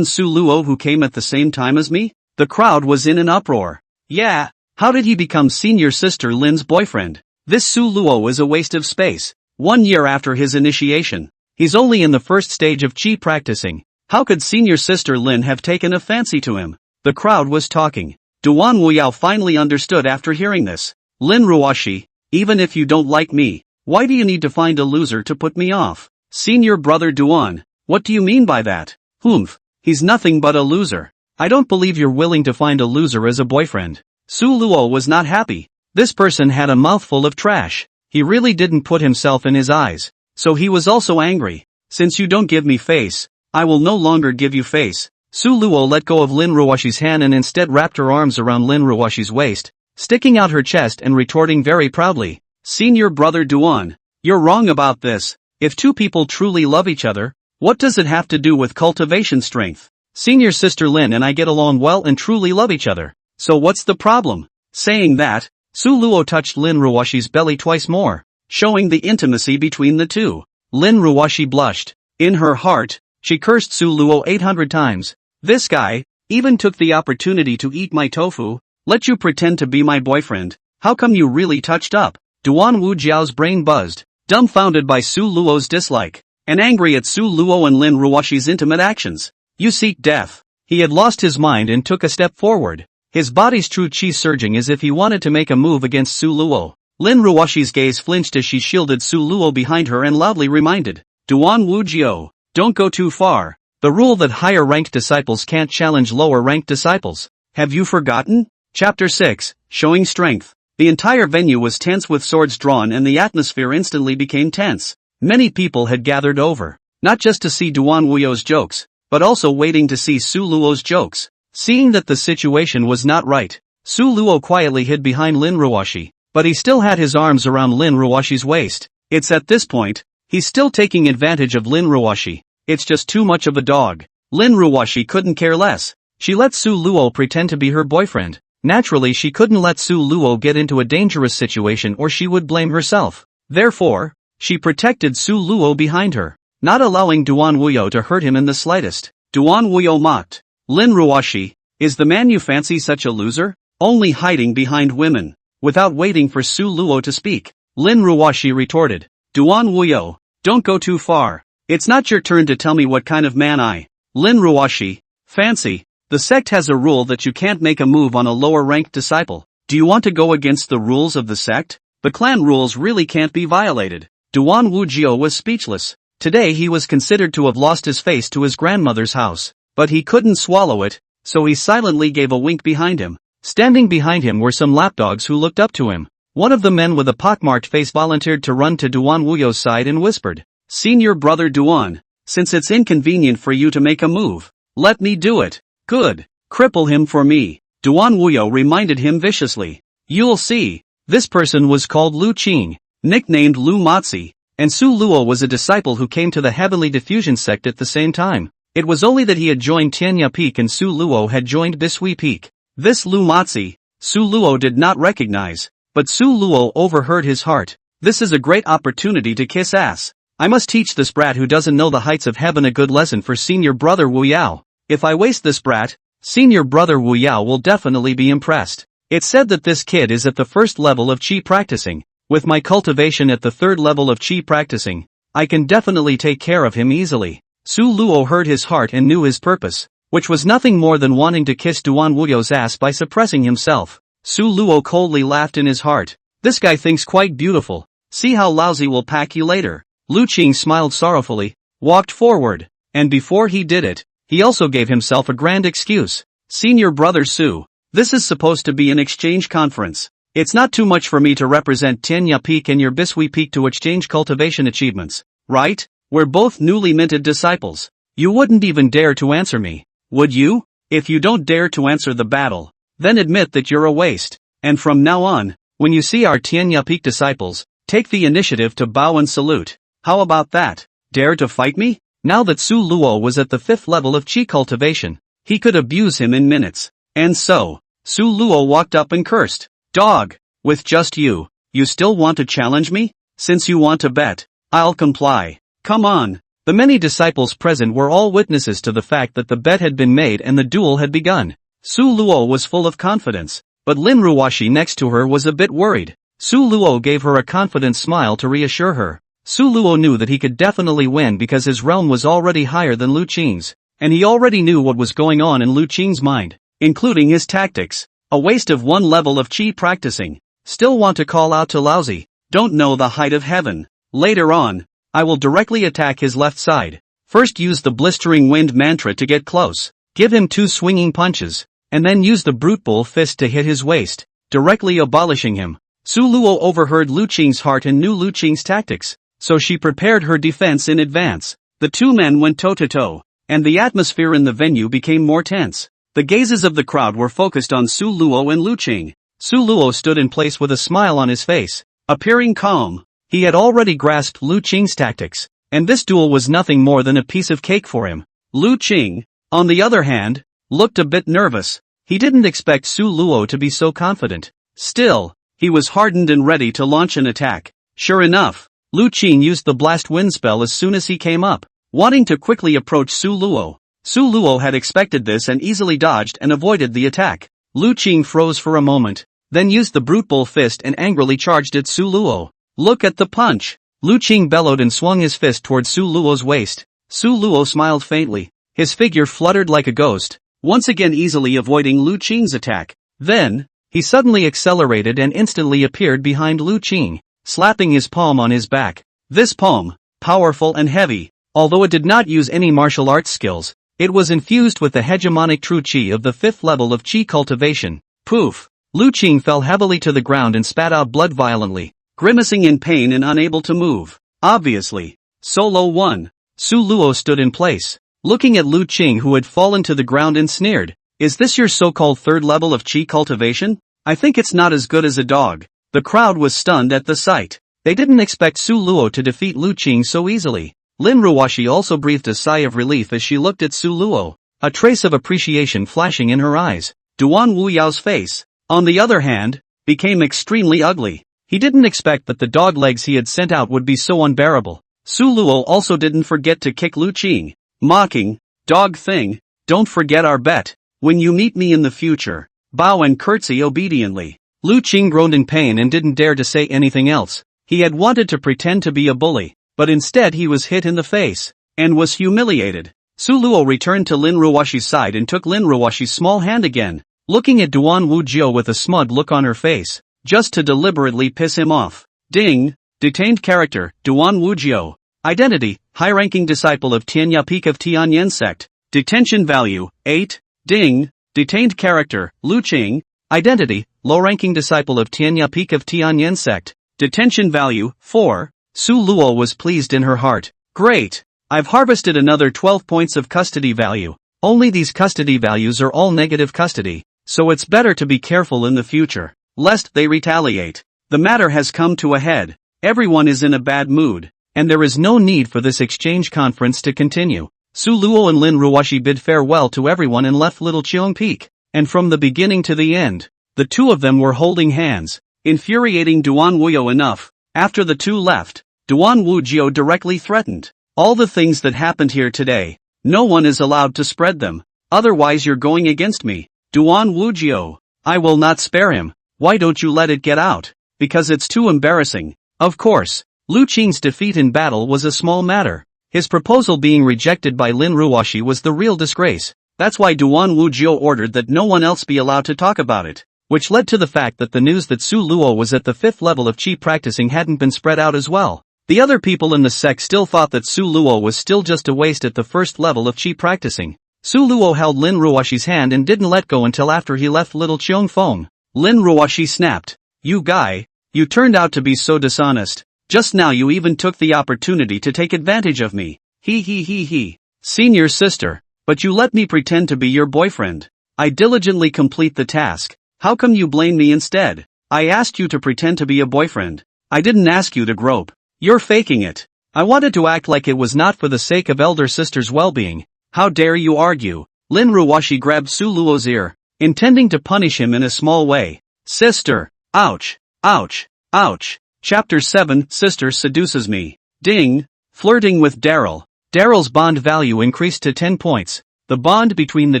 Su Luo who came at the same time as me? The crowd was in an uproar. Yeah, how did he become senior sister Lin's boyfriend? This Su Luo is a waste of space. 1 year after his initiation, he's only in the first stage of qi practicing. How could senior sister Lin have taken a fancy to him? The crowd was talking. Duan Wuyou finally understood after hearing this. Lin Ruoxi, even if you don't like me, why do you need to find a loser to put me off? Senior brother Duan, what do you mean by that? Humph, he's nothing but a loser. I don't believe you're willing to find a loser as a boyfriend. Su Luo was not happy. This person had a mouthful of trash. He really didn't put himself in his eyes. So he was also angry. Since you don't give me face, I will no longer give you face. Su Luo let go of Lin Ruoxi's hand and instead wrapped her arms around Lin Ruoxi's waist, sticking out her chest and retorting very proudly. Senior brother Duan, you're wrong about this. If two people truly love each other, what does it have to do with cultivation strength? Senior sister Lin and I get along well and truly love each other. So what's the problem? Saying that, Su Luo touched Lin Ruoxi's belly twice more, showing the intimacy between the two. Lin Ruoxi blushed. In her heart, she cursed Su Luo 800 times. This guy even took the opportunity to eat my tofu. Let you pretend to be my boyfriend. How come you really touched up? Duan Wujiao's brain buzzed, dumbfounded by Su Luo's dislike, and angry at Su Luo and Lin Ruoxi's intimate actions. You seek death. He had lost his mind and took a step forward, his body's true qi surging as if he wanted to make a move against Su Luo. Lin Ruoxi's gaze flinched as she shielded Su Luo behind her and loudly reminded, Duan Wujio, don't go too far. The rule that higher-ranked disciples can't challenge lower-ranked disciples. Have you forgotten? Chapter 6, Showing Strength. The entire venue was tense with swords drawn and the atmosphere instantly became tense. Many people had gathered over, not just to see Duan Wuyou's jokes, but also waiting to see Su Luo's jokes. Seeing that the situation was not right, Su Luo quietly hid behind Lin Ruoxi, but he still had his arms around Lin Ruoxi's waist. It's at this point, he's still taking advantage of Lin Ruoxi. It's just too much of a dog. Lin Ruoxi couldn't care less. She let Su Luo pretend to be her boyfriend. Naturally, she couldn't let Su Luo get into a dangerous situation or she would blame herself. Therefore, she protected Su Luo behind her, not allowing Duan Wuyou to hurt him in the slightest. Duan Wuyou mocked. Lin Ruoxi, is the man you fancy such a loser? Only hiding behind women. Without waiting for Su Luo to speak, Lin Ruoxi retorted. Duan Wuyou, don't go too far. It's not your turn to tell me what kind of man Lin Ruoxi, fancy. The sect has a rule that you can't make a move on a lower-ranked disciple. Do you want to go against the rules of the sect? The clan rules really can't be violated. Duan Wujio was speechless. Today he was considered to have lost his face to his grandmother's house, but he couldn't swallow it, so he silently gave a wink behind him. Standing behind him were some lapdogs who looked up to him. One of the men with a pockmarked face volunteered to run to Duan Wuyou's side and whispered, Senior brother Duan, since it's inconvenient for you to make a move, let me do it. Good. Cripple him for me. Duan Wuyou reminded him viciously. You'll see. This person was called Liu Qing, nicknamed Liu Ruoxi, and Su Luo was a disciple who came to the Heavenly Diffusion Sect at the same time. It was only that he had joined Tianya Peak and Su Luo had joined Bishui Peak. This Liu Ruoxi, Su Luo did not recognize, but Su Luo overheard his heart. This is a great opportunity to kiss ass. I must teach this brat who doesn't know the heights of heaven a good lesson for senior brother Wuyao. If I waste this brat, senior brother Wuyao will definitely be impressed. It's said that this kid is at the first level of chi practicing. With my cultivation at the third level of chi practicing, I can definitely take care of him easily. Su Luo heard his heart and knew his purpose, which was nothing more than wanting to kiss Duan Wuyo's ass by suppressing himself. Su Luo coldly laughed in his heart. This guy thinks quite beautiful. See how lousy will pack you later. Liu Qing smiled sorrowfully, walked forward, and before he did it, he also gave himself a grand excuse. Senior brother Su, this is supposed to be an exchange conference. It's not too much for me to represent Tianya Peak and your Bishui Peak to exchange cultivation achievements, right? We're both newly minted disciples. You wouldn't even dare to answer me, would you? If you don't dare to answer the battle, then admit that you're a waste. And from now on, when you see our Tianya Peak disciples, take the initiative to bow and salute. How about that? Dare to fight me? Now that Su Luo was at the 5th level of chi cultivation, he could abuse him in minutes. And so, Su Luo walked up and cursed. Dog, with just you still want to challenge me? Since you want to bet, I'll comply. Come on. The many disciples present were all witnesses to the fact that the bet had been made and the duel had begun. Su Luo was full of confidence, but Lin Ruoxi next to her was a bit worried. Su Luo gave her a confident smile to reassure her. Su Luo knew that he could definitely win because his realm was already higher than Liu Qing's, and he already knew what was going on in Liu Qing's mind, including his tactics. A waste of one level of chi practicing. Still want to call out to lousy. Don't know the height of heaven. Later on, I will directly attack his left side. First use the blistering wind mantra to get close. Give him 2 swinging punches, and then use the brute bull fist to hit his waist, directly abolishing him. Su Luo overheard Liu Qing's heart and knew Liu Qing's tactics, so she prepared her defense in advance. The two men went toe-to-toe, and the atmosphere in the venue became more tense. The gazes of the crowd were focused on Su Luo and Liu Qing. Su Luo stood in place with a smile on his face, appearing calm. He had already grasped Liu Qing's tactics, and this duel was nothing more than a piece of cake for him. Liu Qing, on the other hand, looked a bit nervous. He didn't expect Su Luo to be so confident. Still, he was hardened and ready to launch an attack. Sure enough, Liu Qing used the blast wind spell as soon as he came up, wanting to quickly approach Su Luo. Su Luo had expected this and easily dodged and avoided the attack. Liu Qing froze for a moment, then used the brute bull fist and angrily charged at Su Luo. Look at the punch! Liu Qing bellowed and swung his fist towards Su Luo's waist. Su Luo smiled faintly. His figure fluttered like a ghost, once again easily avoiding Liu Qing's attack. Then, he suddenly accelerated and instantly appeared behind Liu Qing, slapping his palm on his back. This palm, powerful and heavy, although it did not use any martial arts skills, it was infused with the hegemonic true chi of the 5th level of chi cultivation. Poof! Liu Qing fell heavily to the ground and spat out blood violently, grimacing in pain and unable to move. Obviously, Solo won. Su Luo stood in place, looking at Liu Qing who had fallen to the ground and sneered. Is this your so-called 3rd level of chi cultivation? I think it's not as good as a dog. The crowd was stunned at the sight. They didn't expect Su Luo to defeat Liu Qing so easily. Lin Ruoxi also breathed a sigh of relief as she looked at Su Luo, a trace of appreciation flashing in her eyes. Duan Wuyao's face, on the other hand, became extremely ugly. He didn't expect that the dog legs he had sent out would be so unbearable. Su Luo also didn't forget to kick Liu Qing, mocking, "Dog thing, don't forget our bet. When you meet me in the future, bow and curtsy obediently." Liu Qing groaned in pain and didn't dare to say anything else. He had wanted to pretend to be a bully, but instead he was hit in the face, and was humiliated. Su Luo returned to Lin Ruoxi's side and took Lin Ruoxi's small hand again, looking at Duan Wuyou with a smug look on her face, just to deliberately piss him off. Ding! Detained character, Duan Wuyou. Identity, high-ranking disciple of Tianya Peak of Tianyan Sect. Detention value, 8. Ding! Detained character, Liu Qing. Identity, low-ranking disciple of Tianya Peak of Tianyan Sect. Detention value, 4. Su Luo was pleased in her heart. Great! I've harvested another 12 points of custody value. Only these custody values are all negative custody, so it's better to be careful in the future, lest they retaliate. The matter has come to a head. Everyone is in a bad mood, and there is no need for this exchange conference to continue. Su Luo and Lin Ruoxi bid farewell to everyone and left Little Qian Peak, and from the beginning to the end, the two of them were holding hands, infuriating Duan Wuyou enough. After the two left, Duan Wuyou directly threatened, "All the things that happened here today, no one is allowed to spread them, otherwise you're going against me." Duan Wuyou, "I will not spare him. Why don't you let it get out?" "Because it's too embarrassing." Of course, Liu Qing's defeat in battle was a small matter. His proposal being rejected by Lin Ruoxi was the real disgrace. That's why Duan Wuyou ordered that no one else be allowed to talk about it, which led to the fact that the news that Su Luo was at the 5th level of qi practicing hadn't been spread out as well. The other people in the sect still thought that Su Luo was still just a waste at the 1st level of qi practicing. Su Luo held Lin Ruoxi's hand and didn't let go until after he left Little Qian Feng. Lin Ruoxi snapped, "You guy, you turned out to be so dishonest. Just now you even took the opportunity to take advantage of me. He. Senior sister, but you let me pretend to be your boyfriend. I diligently complete the task. How come you blame me instead? I asked you to pretend to be a boyfriend. I didn't ask you to grope. You're faking it. I wanted to act like it was not for the sake of elder sister's well-being. How dare you argue?" Lin Ruoxi grabbed Su Luo's ear, intending to punish him in a small way. "Sister, ouch, ouch, ouch." Chapter 7, Sister Seduces Me. Ding. Flirting with Daryl. Daryl's bond value increased to 10 points. The bond between the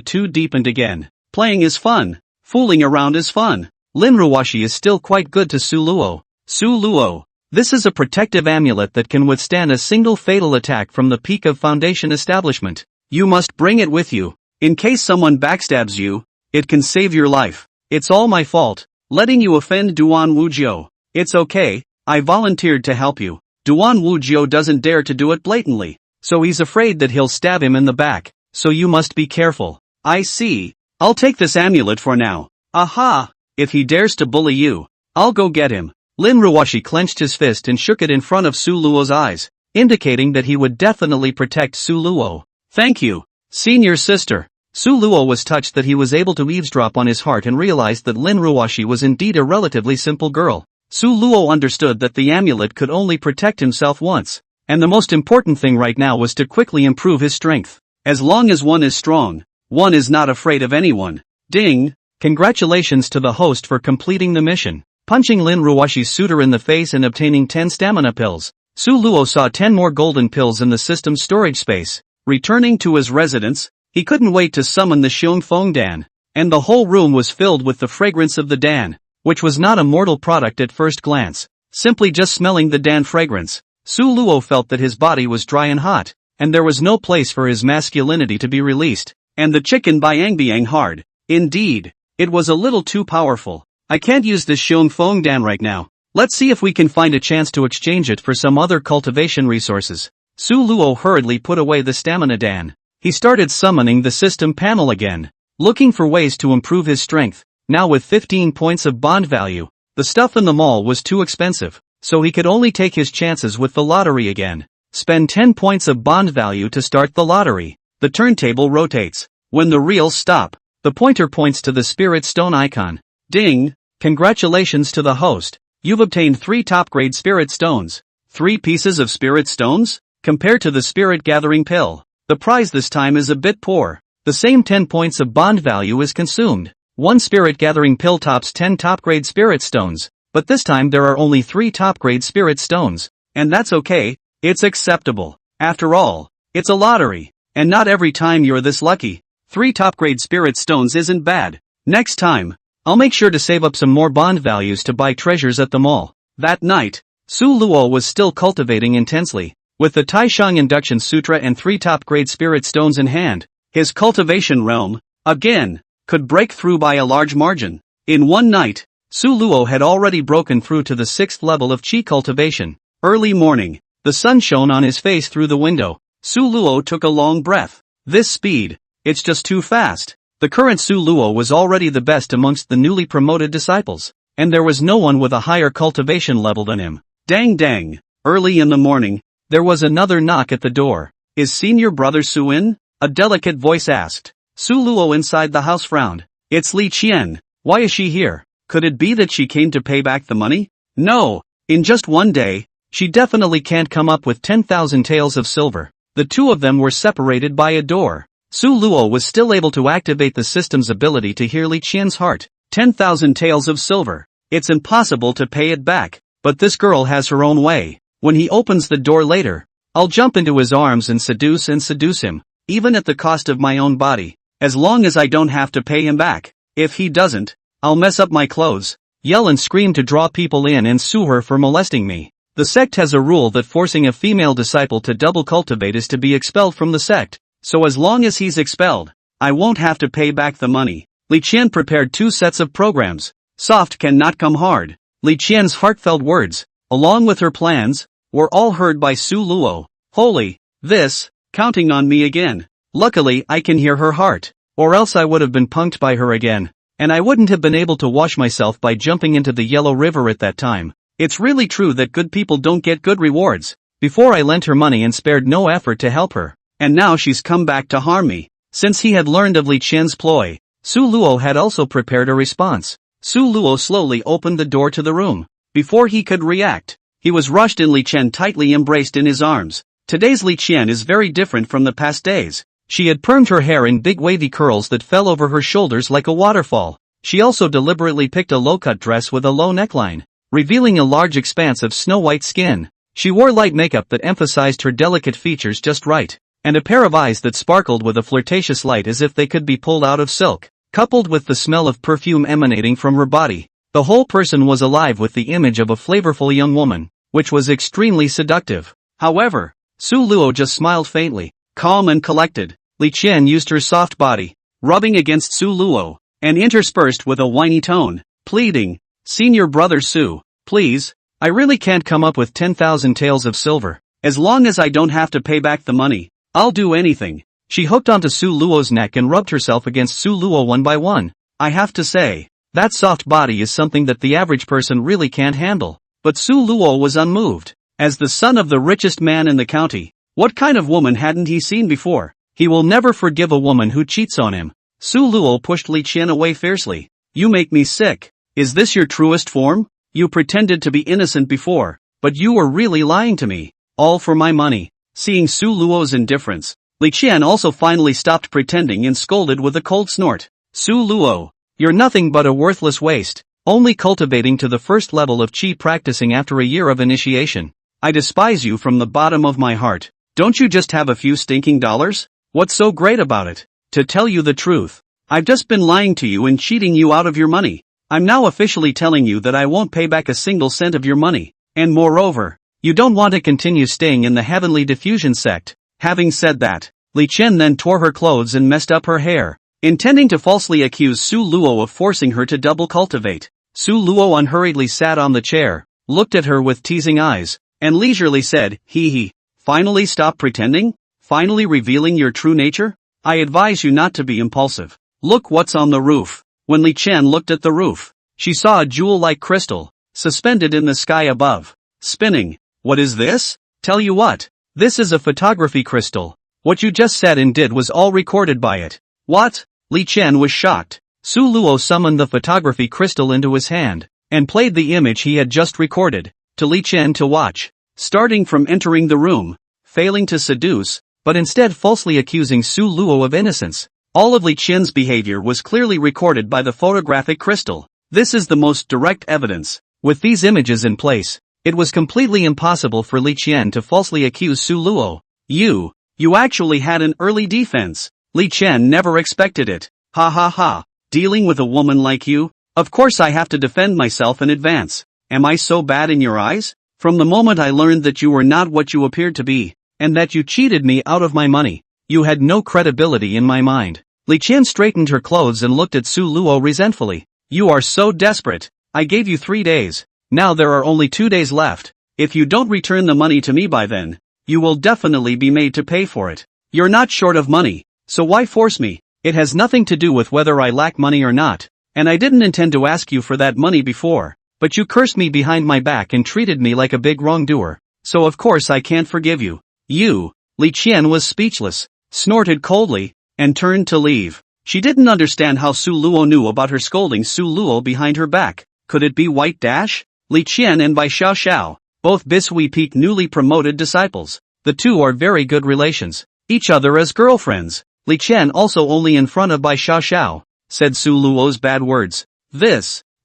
two deepened again. Playing is fun. Fooling around is fun. Lin Ruoxi is still quite good to Su Luo. Su Luo. This is a protective amulet that can withstand a single fatal attack from the peak of Foundation establishment. You must bring it with you. In case someone backstabs you, it can save your life. It's all my fault, letting you offend Duan Wuyou. It's okay. I volunteered to help you. Duan Wuyou doesn't dare to do it blatantly, so he's afraid that he'll stab him in the back, so you must be careful. I see. I'll take this amulet for now. Aha! If he dares to bully you, I'll go get him. Lin Ruoxi clenched his fist and shook it in front of Su Luo's eyes, indicating that he would definitely protect Su Luo. Thank you, senior sister. Su Luo was touched that he was able to eavesdrop on his heart and realized that Lin Ruoxi was indeed a relatively simple girl. Su Luo understood that the amulet could only protect himself once, and the most important thing right now was to quickly improve his strength. As long as one is strong, one is not afraid of anyone. Ding! Congratulations to the host for completing the mission. Punching Lin Ruoxi's suitor in the face and obtaining 10 stamina pills, Su Luo saw 10 more golden pills in the system's storage space. Returning to his residence, he couldn't wait to summon the Xiongfeng Dan, and the whole room was filled with the fragrance of the Dan, which was not a mortal product at first glance. Simply just smelling the Dan fragrance, Su Luo felt that his body was dry and hot, and there was no place for his masculinity to be released. And the chicken biang hard. Indeed, it was a little too powerful. I can't use this Xiongfeng Dan right now. Let's see if we can find a chance to exchange it for some other cultivation resources. Su Luo hurriedly put away the stamina Dan. He started summoning the system panel again, looking for ways to improve his strength. Now with 15 points of bond value, the stuff in the mall was too expensive, so he could only take his chances with the lottery again. Spend 10 points of bond value to start the lottery. The turntable rotates. When the reels stop, the pointer points to the spirit stone icon. Ding! Congratulations to the host. You've obtained 3 top-grade spirit stones. 3 pieces of spirit stones? Compared to the spirit gathering pill, the prize this time is a bit poor. The same 10 points of bond value is consumed. 1 spirit gathering pill tops 10 top-grade spirit stones, but this time there are only 3 top-grade spirit stones, and that's okay, it's acceptable. After all, it's a lottery, and not every time you're this lucky. 3 top-grade spirit stones isn't bad. Next time, I'll make sure to save up some more bond values to buy treasures at the mall. That night, Su Luo was still cultivating intensely. With the Taishang Induction Sutra and 3 top-grade spirit stones in hand, his cultivation realm, again, could break through by a large margin. In one night, Su Luo had already broken through to the 6th level of qi cultivation. Early morning, the sun shone on his face through the window. Su Luo took a long breath. This speed, it's just too fast. The current Su Luo was already the best amongst the newly promoted disciples, and there was no one with a higher cultivation level than him. Dang. Early in the morning, there was another knock at the door. Is senior brother Su in? A delicate voice asked. Su Luo inside the house frowned. It's Li Qian. Why is she here? Could it be that she came to pay back the money? No. In just one day, she definitely can't come up with 10,000 taels of silver. The two of them were separated by a door. Su Luo was still able to activate the system's ability to hear Li Qian's heart. 10,000 taels of silver. It's impossible to pay it back. But this girl has her own way. When he opens the door later, I'll jump into his arms and seduce him, even at the cost of my own body, as long as I don't have to pay him back. If he doesn't, I'll mess up my clothes, yell and scream to draw people in and sue her for molesting me. The sect has a rule that forcing a female disciple to double cultivate is to be expelled from the sect, so as long as he's expelled, I won't have to pay back the money. Li Qian prepared 2 sets of programs. Soft cannot come hard. Li Qian's heartfelt words, along with her plans, were all heard by Su Luo. Holy, this, counting on me again. Luckily I can hear her heart, or else I would have been punked by her again, and I wouldn't have been able to wash myself by jumping into the Yellow River at that time. It's really true that good people don't get good rewards. Before I lent her money and spared no effort to help her, and now she's come back to harm me. Since he had learned of Li Qian's ploy, Su Luo had also prepared a response. Su Luo slowly opened the door to the room. Before he could react, he was rushed and Li Qian tightly embraced in his arms. Today's Li Qian is very different from the past days. She had permed her hair in big wavy curls that fell over her shoulders like a waterfall. She also deliberately picked a low-cut dress with a low neckline, revealing a large expanse of snow-white skin. She wore light makeup that emphasized her delicate features just right, and a pair of eyes that sparkled with a flirtatious light as if they could be pulled out of silk. Coupled with the smell of perfume emanating from her body, the whole person was alive with the image of a flavorful young woman, which was extremely seductive. However, Su Luo just smiled faintly, calm and collected. Li Qian used her soft body, rubbing against Su Luo, and interspersed with a whiny tone, pleading, "Senior brother Su, please, I really can't come up with 10,000 taels of silver. As long as I don't have to pay back the money, I'll do anything." She hooked onto Su Luo's neck and rubbed herself against Su Luo one by one. I have to say, that soft body is something that the average person really can't handle. But Su Luo was unmoved. As the son of the richest man in the county, what kind of woman hadn't he seen before? He will never forgive a woman who cheats on him. Su Luo pushed Li Qian away fiercely. You make me sick. Is this your truest form? You pretended to be innocent before, but you were really lying to me. All for my money. Seeing Su Luo's indifference, Li Qian also finally stopped pretending and scolded with a cold snort. Su Luo, you're nothing but a worthless waste, only cultivating to the first level of qi practicing after a year of initiation. I despise you from the bottom of my heart. Don't you just have a few stinking dollars? What's so great about it? To tell you the truth, I've just been lying to you and cheating you out of your money. I'm now officially telling you that I won't pay back a single cent of your money, and moreover, you don't want to continue staying in the Heavenly Diffusion sect. Having said that, Li Qian then tore her clothes and messed up her hair, intending to falsely accuse Su Luo of forcing her to double cultivate. Su Luo unhurriedly sat on the chair, looked at her with teasing eyes, and leisurely said, "Hee hee, finally stop pretending? Finally revealing your true nature? I advise you not to be impulsive. Look what's on the roof." When Li Qian looked at the roof, she saw a jewel-like crystal, suspended in the sky above, spinning. What is this? Tell you what, this is a photography crystal. What you just said and did was all recorded by it. What? Li Qian was shocked. Su Luo summoned the photography crystal into his hand, and played the image he had just recorded, to Li Qian to watch. Starting from entering the room, failing to seduce, but instead falsely accusing Su Luo of innocence. All of Li Qian's behavior was clearly recorded by the photographic crystal. This is the most direct evidence. With these images in place, it was completely impossible for Li Qian to falsely accuse Su Luo. You actually had an early defense. Li Qian never expected it. Ha ha ha. Dealing with a woman like you? Of course I have to defend myself in advance. Am I so bad in your eyes? From the moment I learned that you were not what you appeared to be, and that you cheated me out of my money, you had no credibility in my mind. Li Qian straightened her clothes and looked at Su Luo resentfully. You are so desperate. I gave you 3 days. Now there are only 2 days left. If you don't return the money to me by then, you will definitely be made to pay for it. You're not short of money, so why force me? It has nothing to do with whether I lack money or not, and I didn't intend to ask you for that money before, but you cursed me behind my back and treated me like a big wrongdoer, so of course I can't forgive you. Li Qian was speechless, snorted coldly, and turned to leave. She didn't understand how Su Luo knew about her scolding Su Luo behind her back. Could it be White Dash? Li Qian and Bai Xiaoxiao, both Bishui Peak newly promoted disciples. The two are very good relations. Each other as girlfriends. Li Qian also only in front of Bai Xiaoxiao, said Su Luo's bad words.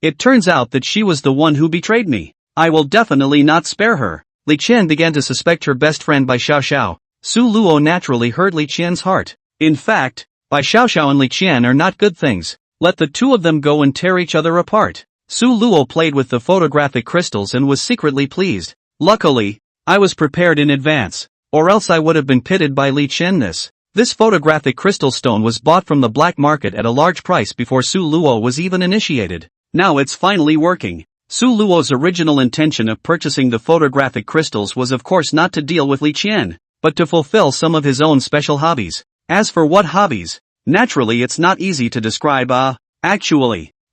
It turns out that she was the one who betrayed me. I will definitely not spare her. Li Qian began to suspect her best friend Bai Xiaoxiao. Su Luo naturally hurt Li Qian's heart. In fact, Bai Xiaoxiao and Li Qian are not good things. Let the two of them go and tear each other apart. Su Luo played with the photographic crystals and was secretly pleased. Luckily, I was prepared in advance, or else I would have been pitted by Li Qian. This photographic crystal stone was bought from the black market at a large price before Su Luo was even initiated. Now it's finally working. Su Luo's original intention of purchasing the photographic crystals was of course not to deal with Li Qian, but to fulfill some of his own special hobbies. As for what hobbies? Naturally it's not easy to describe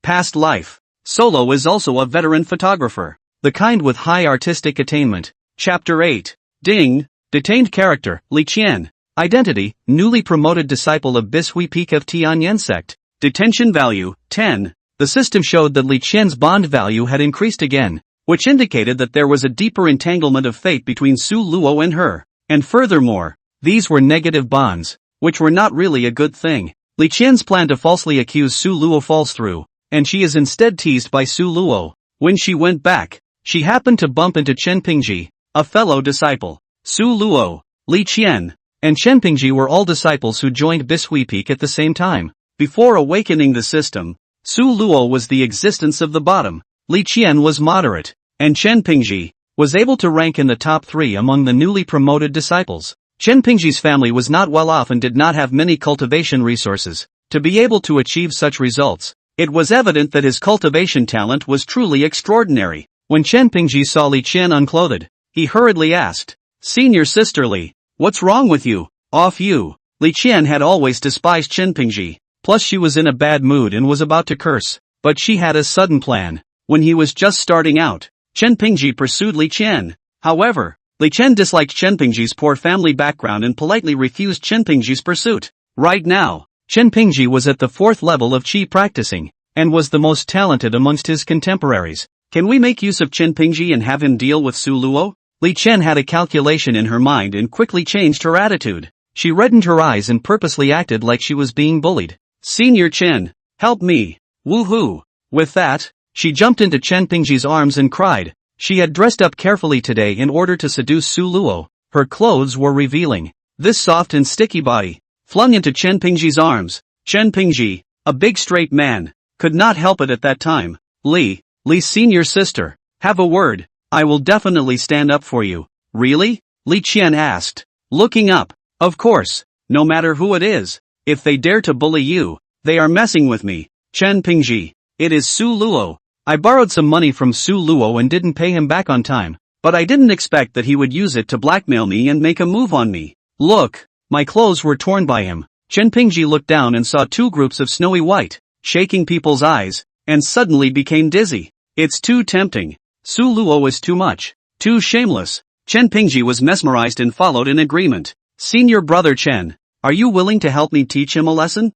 past life. Solo is also a veteran photographer. The kind with high artistic attainment. Chapter 8. Ding. Detained character, Li Qian. Identity, newly promoted disciple of Bishui Peak of Tianyan Sect. Detention value, 10. The system showed that Li Qian's bond value had increased again, which indicated that there was a deeper entanglement of fate between Su Luo and her. And furthermore, these were negative bonds, which were not really a good thing. Li Qian's plan to falsely accuse Su Luo falls through, and she is instead teased by Su Luo. When she went back, she happened to bump into Chen Pingzhi, a fellow disciple. Su Luo, Li Qian, and Chen Pingzhi were all disciples who joined Bishui Peak at the same time. Before awakening the system, Su Luo was the existence of the bottom, Li Qian was moderate, and Chen Pingzhi was able to rank in the top 3 among the newly promoted disciples. Chen Pingzhi's family was not well off and did not have many cultivation resources to be able to achieve such results. It was evident that his cultivation talent was truly extraordinary. When Chen Pingzhi saw Li Qian unclothed, he hurriedly asked, "Senior sister Li, what's wrong with you? Off you." Li Qian had always despised Chen Pingzhi, plus she was in a bad mood and was about to curse, but she had a sudden plan. When he was just starting out, Chen Pingzhi pursued Li Qian. However, Li Qian disliked Chen Pingzhi's poor family background and politely refused Chen Pingzhi's pursuit. Right now, Chen Pingzhi was at the 4th level of Qi practicing, and was the most talented amongst his contemporaries. Can we make use of Chen Pingzhi and have him deal with Su Luo? Li Qian had a calculation in her mind and quickly changed her attitude. She reddened her eyes and purposely acted like she was being bullied. "Senior Chen, help me. Woohoo." With that, she jumped into Chen Pingzhi's arms and cried. She had dressed up carefully today in order to seduce Su Luo. Her clothes were revealing. This soft and sticky body, flung into Chen Pingzhi's arms. Chen Pingzhi, a big straight man, could not help it at that time. Li senior sister, have a word. I will definitely stand up for you." "Really?" Li Qian asked, looking up. "Of course, no matter who it is. If they dare to bully you, they are messing with me." "Chen Pingzhi, it is Su Luo. I borrowed some money from Su Luo and didn't pay him back on time, but I didn't expect that he would use it to blackmail me and make a move on me. Look, my clothes were torn by him." Chen Pingzhi looked down and saw 2 groups of snowy white, shaking people's eyes, and suddenly became dizzy. It's too tempting. Su Luo is too much, too shameless. Chen Pingzhi was mesmerized and followed in agreement. "Senior brother Chen, are you willing to help me teach him a lesson?"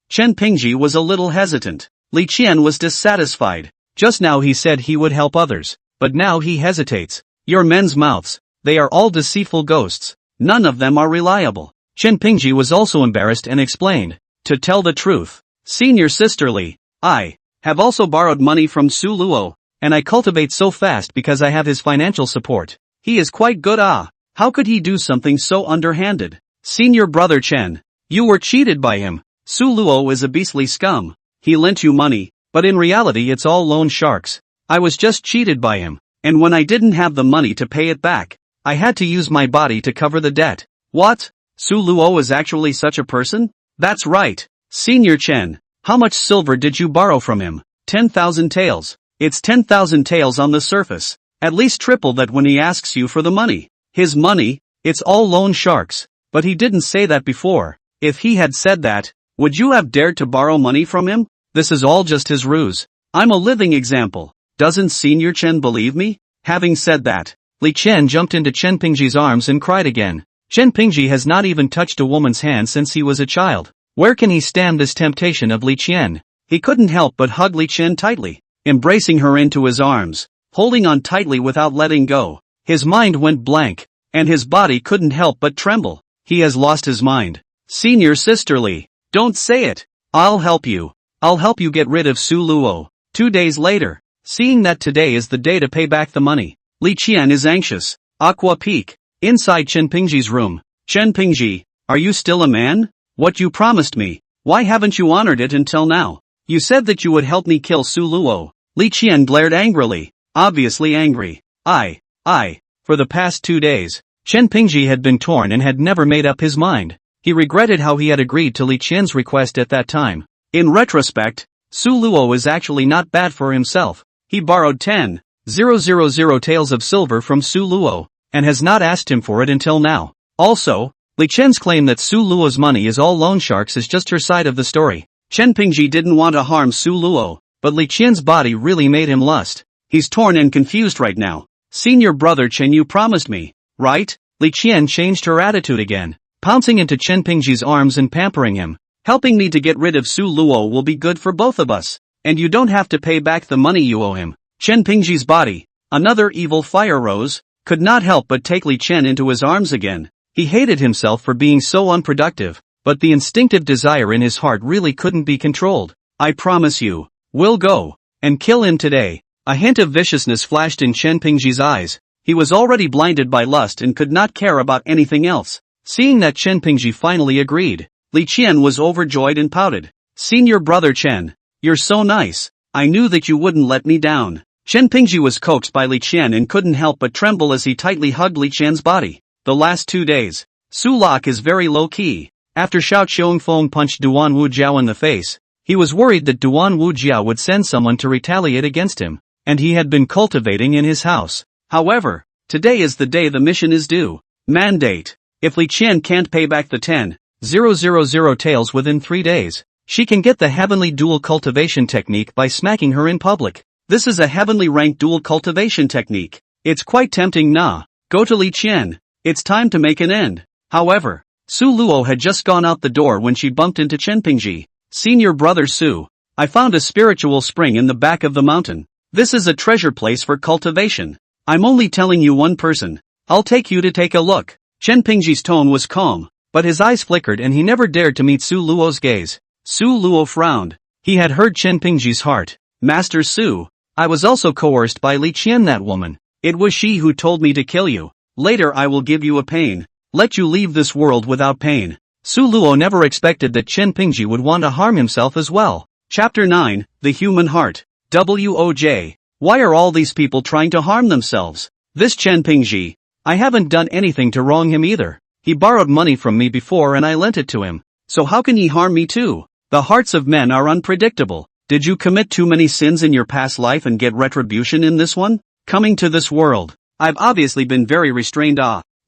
Chen Pingzhi was a little hesitant. Li Qian was dissatisfied. Just now he said he would help others, but now he hesitates. "Your men's mouths, they are all deceitful ghosts. None of them are reliable." Chen Pingzhi was also embarrassed and explained, "To tell the truth, senior sister Li, I have also borrowed money from Su Luo, and I cultivate so fast because I have his financial support. He is quite good. How could he do something so underhanded?" "Senior brother Chen, you were cheated by him. Su Luo is a beastly scum. He lent you money, but in reality it's all loan sharks. I was just cheated by him, and when I didn't have the money to pay it back, I had to use my body to cover the debt." "What? Su Luo is actually such a person?" "That's right. Senior Chen, how much silver did you borrow from him?" 10,000 taels. It's 10,000 taels on the surface. At least triple that when he asks you for the money." "His money? It's all loan sharks." "But he didn't say that before. If he had said that, would you have dared to borrow money from him? This is all just his ruse. I'm a living example. Doesn't Senior Chen believe me?" Having said that, Li Qian jumped into Chen Pingzhi's arms and cried again. Chen Pingzhi has not even touched a woman's hand since he was a child. Where can he stand this temptation of Li Qian? He couldn't help but hug Li Qian tightly, embracing her into his arms, holding on tightly without letting go. His mind went blank, and his body couldn't help but tremble. He has lost his mind. Senior sisterly, don't say it. I'll help you. I'll help you get rid of Su Luo. 2 days later, seeing that today is the day to pay back the money, Li Qian is anxious. Aqua Peak. Inside Chen Pingzhi's room. Chen Pingzhi, are you still a man? What you promised me, why haven't you honored it until now? You said that you would help me kill Su Luo. Li Qian glared angrily, obviously angry. For the past 2 days, Chen Pingzhi had been torn and had never made up his mind. He regretted how he had agreed to Li Qian's request at that time. In retrospect, Su Luo is actually not bad for himself. He borrowed 10,000 taels of silver from Su Luo, and has not asked him for it until now. Also, Li Qian's claim that Su Luo's money is all loan sharks is just her side of the story. Chen Pingzhi didn't want to harm Su Luo, but Li Qian's body really made him lust. He's torn and confused right now. Senior brother Chen, you promised me, right? Li Qian changed her attitude again, pouncing into Chen Pingzhi's arms and pampering him. Helping me to get rid of Su Luo will be good for both of us, and you don't have to pay back the money you owe him. Chen Pingzhi's body, another evil fire rose, could not help but take Li Qian into his arms again. He hated himself for being so unproductive, but the instinctive desire in his heart really couldn't be controlled. I promise you, we'll go and kill him today. A hint of viciousness flashed in Chen Pingzhi's eyes. He was already blinded by lust and could not care about anything else. Seeing that Chen Pingzhi finally agreed, Li Qian was overjoyed and pouted. Senior brother Chen, you're so nice. I knew that you wouldn't let me down. Chen Pingzhi was coaxed by Li Qian and couldn't help but tremble as he tightly hugged Li Qian's body. The last 2 days, Su Lok is very low-key. After Xiao Qiongfeng punched Duan Wuyou in the face, he was worried that Duan Wuyou would send someone to retaliate against him, and he had been cultivating in his house. However, today is the day the mission is due. Mandate. If Li Qian can't pay back the 10,000 taels within 3 days, she can get the heavenly dual cultivation technique by smacking her in public. This is a heavenly ranked dual cultivation technique. It's quite tempting, nah. Go to Li Qian. It's time to make an end. However, Su Luo had just gone out the door when she bumped into Chen Pingzhi. Senior brother Su, I found a spiritual spring in the back of the mountain. This is a treasure place for cultivation. I'm only telling you one person. I'll take you to take a look. Chen Pingzhi's tone was calm, but his eyes flickered and he never dared to meet Su Luo's gaze. Su Luo frowned. He had heard Chen Pingzhi's heart. Master Su, I was also coerced by Li Qian, that woman. It was she who told me to kill you. Later I will give you a pain. Let you leave this world without pain. Su Luo never expected that Chen Pingzhi would want to harm himself as well. Chapter 9, The Human Heart. WOJ. Why are all these people trying to harm themselves? This Chen Pingzhi. I haven't done anything to wrong him either. He borrowed money from me before and I lent it to him. So how can he harm me too? The hearts of men are unpredictable. Did you commit too many sins in your past life and get retribution in this one? Coming to this world, I've obviously been very restrained.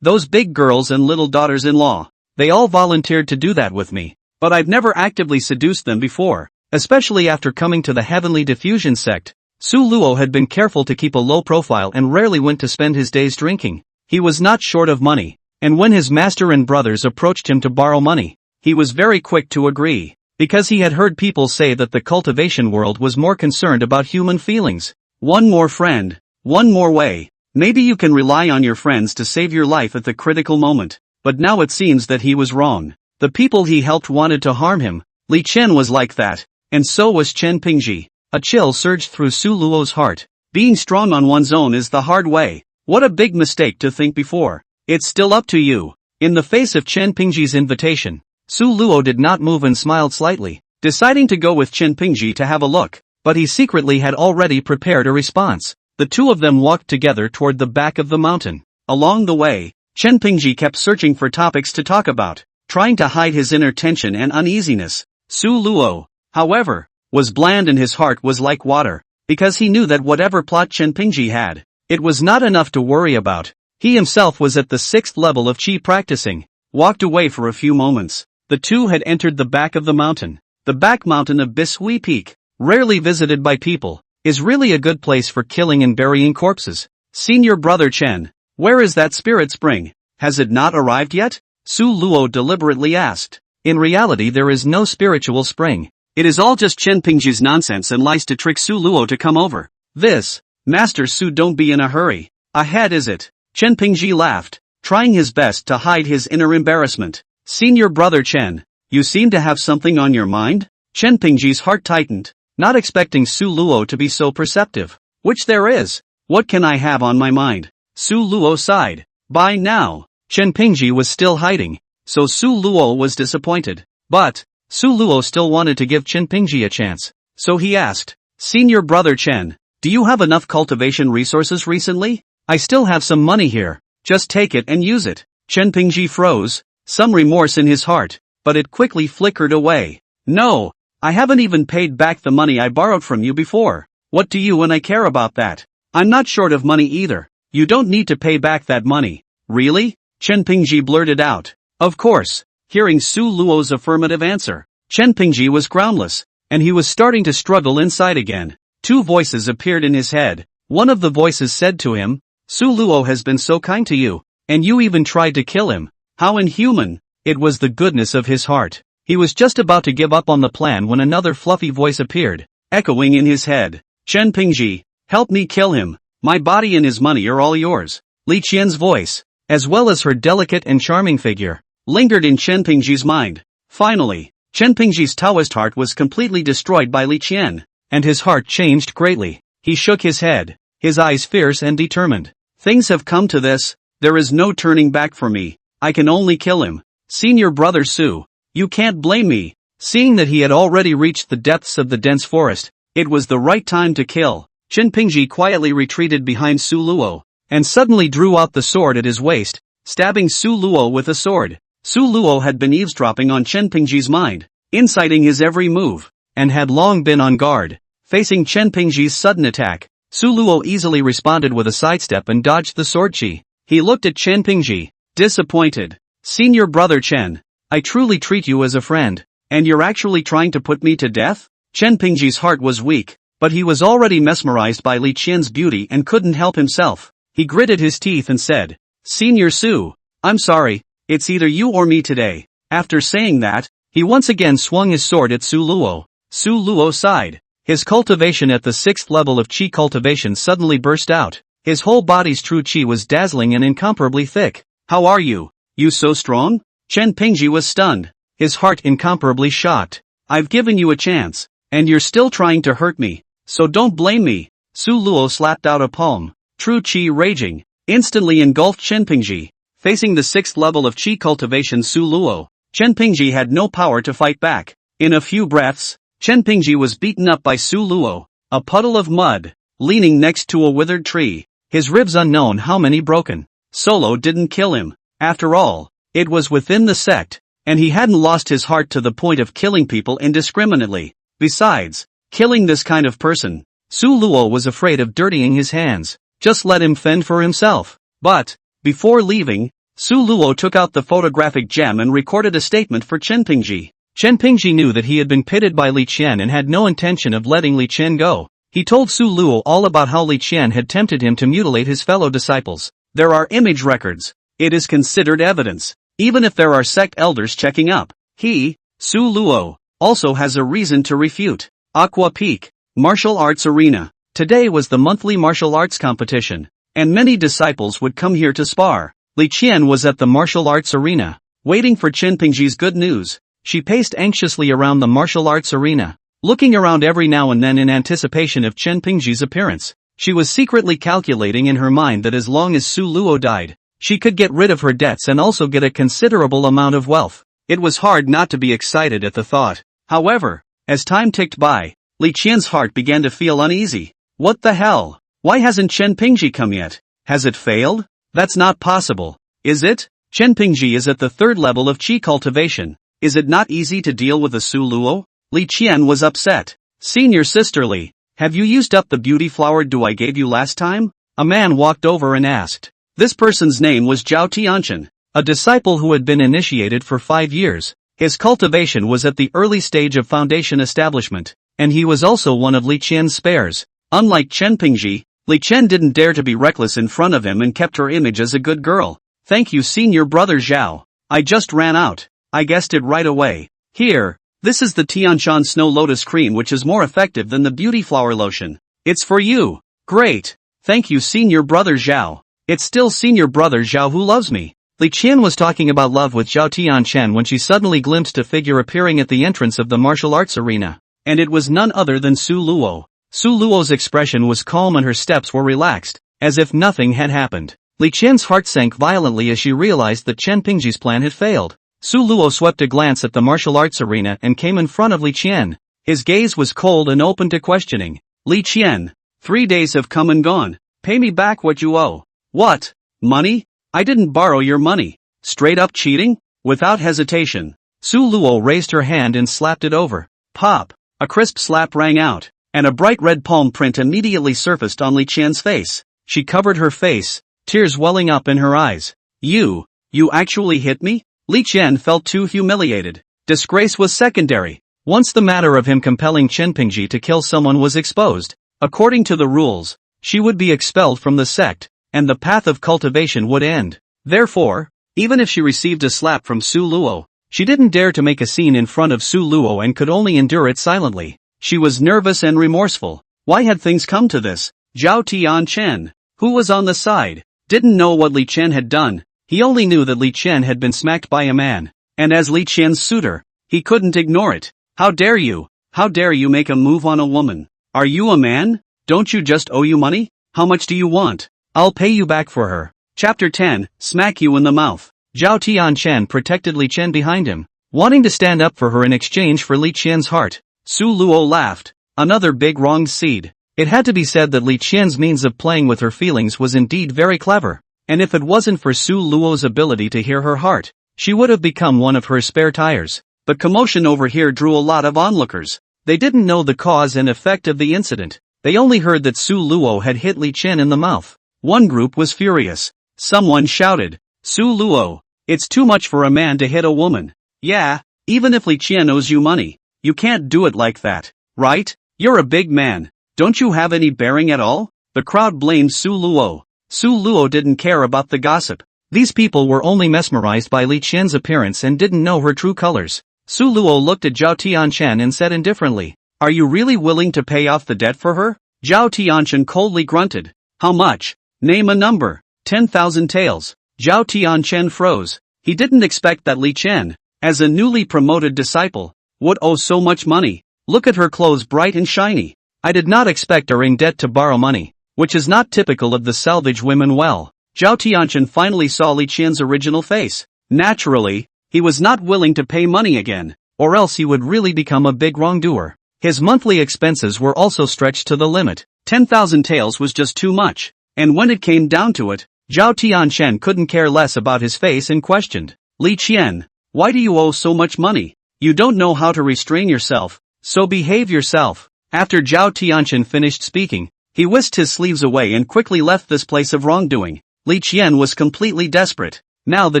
Those big girls and little daughters-in-law, they all volunteered to do that with me. But I've never actively seduced them before, especially after coming to the Heavenly Diffusion Sect. Su Luo had been careful to keep a low profile and rarely went to spend his days drinking. He was not short of money, and when his master and brothers approached him to borrow money, he was very quick to agree, because he had heard people say that the cultivation world was more concerned about human feelings. One more friend, one more way. Maybe you can rely on your friends to save your life at the critical moment, but now it seems that he was wrong. The people he helped wanted to harm him. Li Qian was like that, and so was Chen Pingzhi. A chill surged through Su Luo's heart. Being strong on one's own is the hard way. What a big mistake to think before. It's still up to you. In the face of Chen Pingzhi's invitation, Su Luo did not move and smiled slightly, deciding to go with Chen Pingzhi to have a look, but he secretly had already prepared a response. The two of them walked together toward the back of the mountain. Along the way, Chen Pingzhi kept searching for topics to talk about, trying to hide his inner tension and uneasiness. Su Luo, however, was bland and his heart was like water, because he knew that whatever plot Chen Pingzhi had, it was not enough to worry about. He himself was at the 6th level of Qi practicing. Walked away for a few moments. The two had entered the back of the mountain. The back mountain of Bishui Peak, rarely visited by people, is really a good place for killing and burying corpses. Senior brother Chen, where is that spirit spring? Has it not arrived yet? Su Luo deliberately asked. In reality there is no spiritual spring. It is all just Chen Pingzhi's nonsense and lies to trick Su Luo to come over. This, Master Su, don't be in a hurry. Ahead is it? Chen Pingzhi laughed, trying his best to hide his inner embarrassment. Senior brother Chen, you seem to have something on your mind? Chen Pingzhi's heart tightened, not expecting Su Luo to be so perceptive. Which there is. What can I have on my mind? Su Luo sighed. By now, Chen Pingzhi was still hiding, so Su Luo was disappointed. But, Su Luo still wanted to give Chen Pingzhi a chance, so he asked, Senior brother Chen, do you have enough cultivation resources recently? I still have some money here, just take it and use it. Chen Pingzhi froze, some remorse in his heart, but it quickly flickered away. No, I haven't even paid back the money I borrowed from you before. What do you and I care about that? I'm not short of money either. You don't need to pay back that money. Really? Chen Pingzhi blurted out. Of course. Hearing Su Luo's affirmative answer, Chen Pingzhi was groundless, and he was starting to struggle inside again. Two voices appeared in his head. One of the voices said to him, Su Luo has been so kind to you, and you even tried to kill him. How inhuman. It was the goodness of his heart. He was just about to give up on the plan when another fluffy voice appeared, echoing in his head. Chen Pingzhi, help me kill him. My body and his money are all yours. Li Qian's voice, as well as her delicate and charming figure, lingered in Chen Pingzhi's mind. Finally, Chen Pingzhi's Taoist heart was completely destroyed by Li Qian, and his heart changed greatly. He shook his head, his eyes fierce and determined. Things have come to this, there is no turning back for me. I can only kill him. Senior brother Su, you can't blame me. Seeing that he had already reached the depths of the dense forest, it was the right time to kill. Chen Pingzhi quietly retreated behind Su Luo, and suddenly drew out the sword at his waist, stabbing Su Luo with a sword. Su Luo had been eavesdropping on Chen Pingzhi's mind, inciting his every move, and had long been on guard. Facing Chen Pingzhi's sudden attack, Su Luo easily responded with a sidestep and dodged the sword chi. He looked at Chen Pingzhi, disappointed. Senior brother Chen, I truly treat you as a friend, and you're actually trying to put me to death? Chen Pingzhi's heart was weak, but he was already mesmerized by Li Qian's beauty and couldn't help himself. He gritted his teeth and said, Senior Su, I'm sorry, it's either you or me today. After saying that, he once again swung his sword at Su Luo. Su Luo sighed. His cultivation at the 6th level of Qi cultivation suddenly burst out. His whole body's true Qi was dazzling and incomparably thick. How are you? You so strong? Chen Pingzhi was stunned, his heart incomparably shocked. I've given you a chance, and you're still trying to hurt me, so don't blame me. Su Luo slapped out a palm, true Qi raging, instantly engulfed Chen Pingzhi. Facing the 6th level of Qi cultivation Su Luo, Chen Pingzhi had no power to fight back. In a few breaths, Chen Pingzhi was beaten up by Su Luo, a puddle of mud, leaning next to a withered tree, his ribs unknown how many broken. Solo didn't kill him. After all, it was within the sect, and he hadn't lost his heart to the point of killing people indiscriminately. Besides, killing this kind of person, Su Luo was afraid of dirtying his hands. Just let him fend for himself. But, before leaving, Su Luo took out the photographic gem and recorded a statement for Chen Pingzhi. Chen Pingzhi knew that he had been pitted by Li Qian and had no intention of letting Li Qian go. He told Su Luo all about how Li Qian had tempted him to mutilate his fellow disciples. There are image records. It is considered evidence, even if there are sect elders checking up. He, Su Luo, also has a reason to refute. Aqua Peak, Martial Arts Arena. Today was the monthly martial arts competition, and many disciples would come here to spar. Li Qian was at the martial arts arena, waiting for Chen Pingzhi's good news. She paced anxiously around the martial arts arena, looking around every now and then in anticipation of Chen Pingzhi's appearance. She was secretly calculating in her mind that as long as Su Luo died, she could get rid of her debts and also get a considerable amount of wealth. It was hard not to be excited at the thought. However, as time ticked by, Li Qian's heart began to feel uneasy. What the hell? Why hasn't Chen Pingzhi come yet? Has it failed? That's not possible, is it? Chen Pingzhi is at the 3rd level of Qi cultivation. Is it not easy to deal with a Su Luo? Li Qian was upset. Senior sisterly, have you used up the beauty flower I gave you last time? A man walked over and asked. This person's name was Zhao Tianchen, a disciple who had been initiated for 5 years. His cultivation was at the early stage of foundation establishment, and he was also one of Li Qian's spares. Unlike Chen Pingzhi, Li Qian didn't dare to be reckless in front of him and kept her image as a good girl. Thank you, senior brother Zhao. I just ran out. I guessed it right away. Here, this is the Tianshan Snow Lotus Cream, which is more effective than the Beauty Flower Lotion. It's for you. Great. Thank you, Senior Brother Zhao. It's still Senior Brother Zhao who loves me. Li Qian was talking about love with Zhao Tianchen when she suddenly glimpsed a figure appearing at the entrance of the martial arts arena. And it was none other than Su Luo. Su Luo's expression was calm and her steps were relaxed, as if nothing had happened. Li Qian's heart sank violently as she realized that Chen Pingzhi's plan had failed. Su Luo swept a glance at the martial arts arena and came in front of Li Qian. His gaze was cold and open to questioning. Li Qian, 3 days have come and gone. Pay me back what you owe. What? Money? I didn't borrow your money. Straight up cheating? Without hesitation, Su Luo raised her hand and slapped it over. Pop! A crisp slap rang out, and a bright red palm print immediately surfaced on Li Qian's face. She covered her face, tears welling up in her eyes. You actually hit me? Li Qian felt too humiliated. Disgrace was secondary. Once the matter of him compelling Chen Pingzhi to kill someone was exposed, according to the rules, she would be expelled from the sect, and the path of cultivation would end. Therefore, even if she received a slap from Su Luo, she didn't dare to make a scene in front of Su Luo and could only endure it silently. She was nervous and remorseful. Why had things come to this? Zhao Tianchen, who was on the side, didn't know what Li Qian had done. He only knew that Li Qian had been smacked by a man, and as Li Qian's suitor, he couldn't ignore it. How dare you? How dare you make a move on a woman? Are you a man? Don't you just owe you money? How much do you want? I'll pay you back for her. Chapter 10, Smack You in the Mouth. Zhao Tianchen protected Li Qian behind him, wanting to stand up for her in exchange for Li Qian's heart. Su Luo laughed. Another big wrong seed. It had to be said that Li Qian's means of playing with her feelings was indeed very clever, and if it wasn't for Su Luo's ability to hear her heart, she would have become one of her spare tires. But commotion over here drew a lot of onlookers. They didn't know the cause and effect of the incident. They only heard that Su Luo had hit Li Qian in the mouth. One group was furious. Someone shouted, Su Luo, it's too much for a man to hit a woman. Yeah, even if Li Qian owes you money, you can't do it like that, right? You're a big man. Don't you have any bearing at all? The crowd blamed Su Luo. Su Luo didn't care about the gossip. These people were only mesmerized by Li Qian's appearance and didn't know her true colors. Su Luo looked at Zhao Tianchen and said indifferently, are you really willing to pay off the debt for her? Zhao Tianchen coldly grunted. How much? Name a number. 10,000 taels. Zhao Tianchen froze. He didn't expect that Li Qian, as a newly promoted disciple, would owe so much money. Look at her clothes bright and shiny. I did not expect her in debt to borrow money, which is not typical of the salvage women. Well, Zhao Tianchen finally saw Li Qian's original face. Naturally, he was not willing to pay money again, or else he would really become a big wrongdoer. His monthly expenses were also stretched to the limit. 10,000 taels was just too much, and when it came down to it, Zhao Tianchen couldn't care less about his face and questioned, Li Qian, why do you owe so much money? You don't know how to restrain yourself, so behave yourself. After Zhao Tianchen finished speaking, he whisked his sleeves away and quickly left this place of wrongdoing. Li Qian was completely desperate. Now the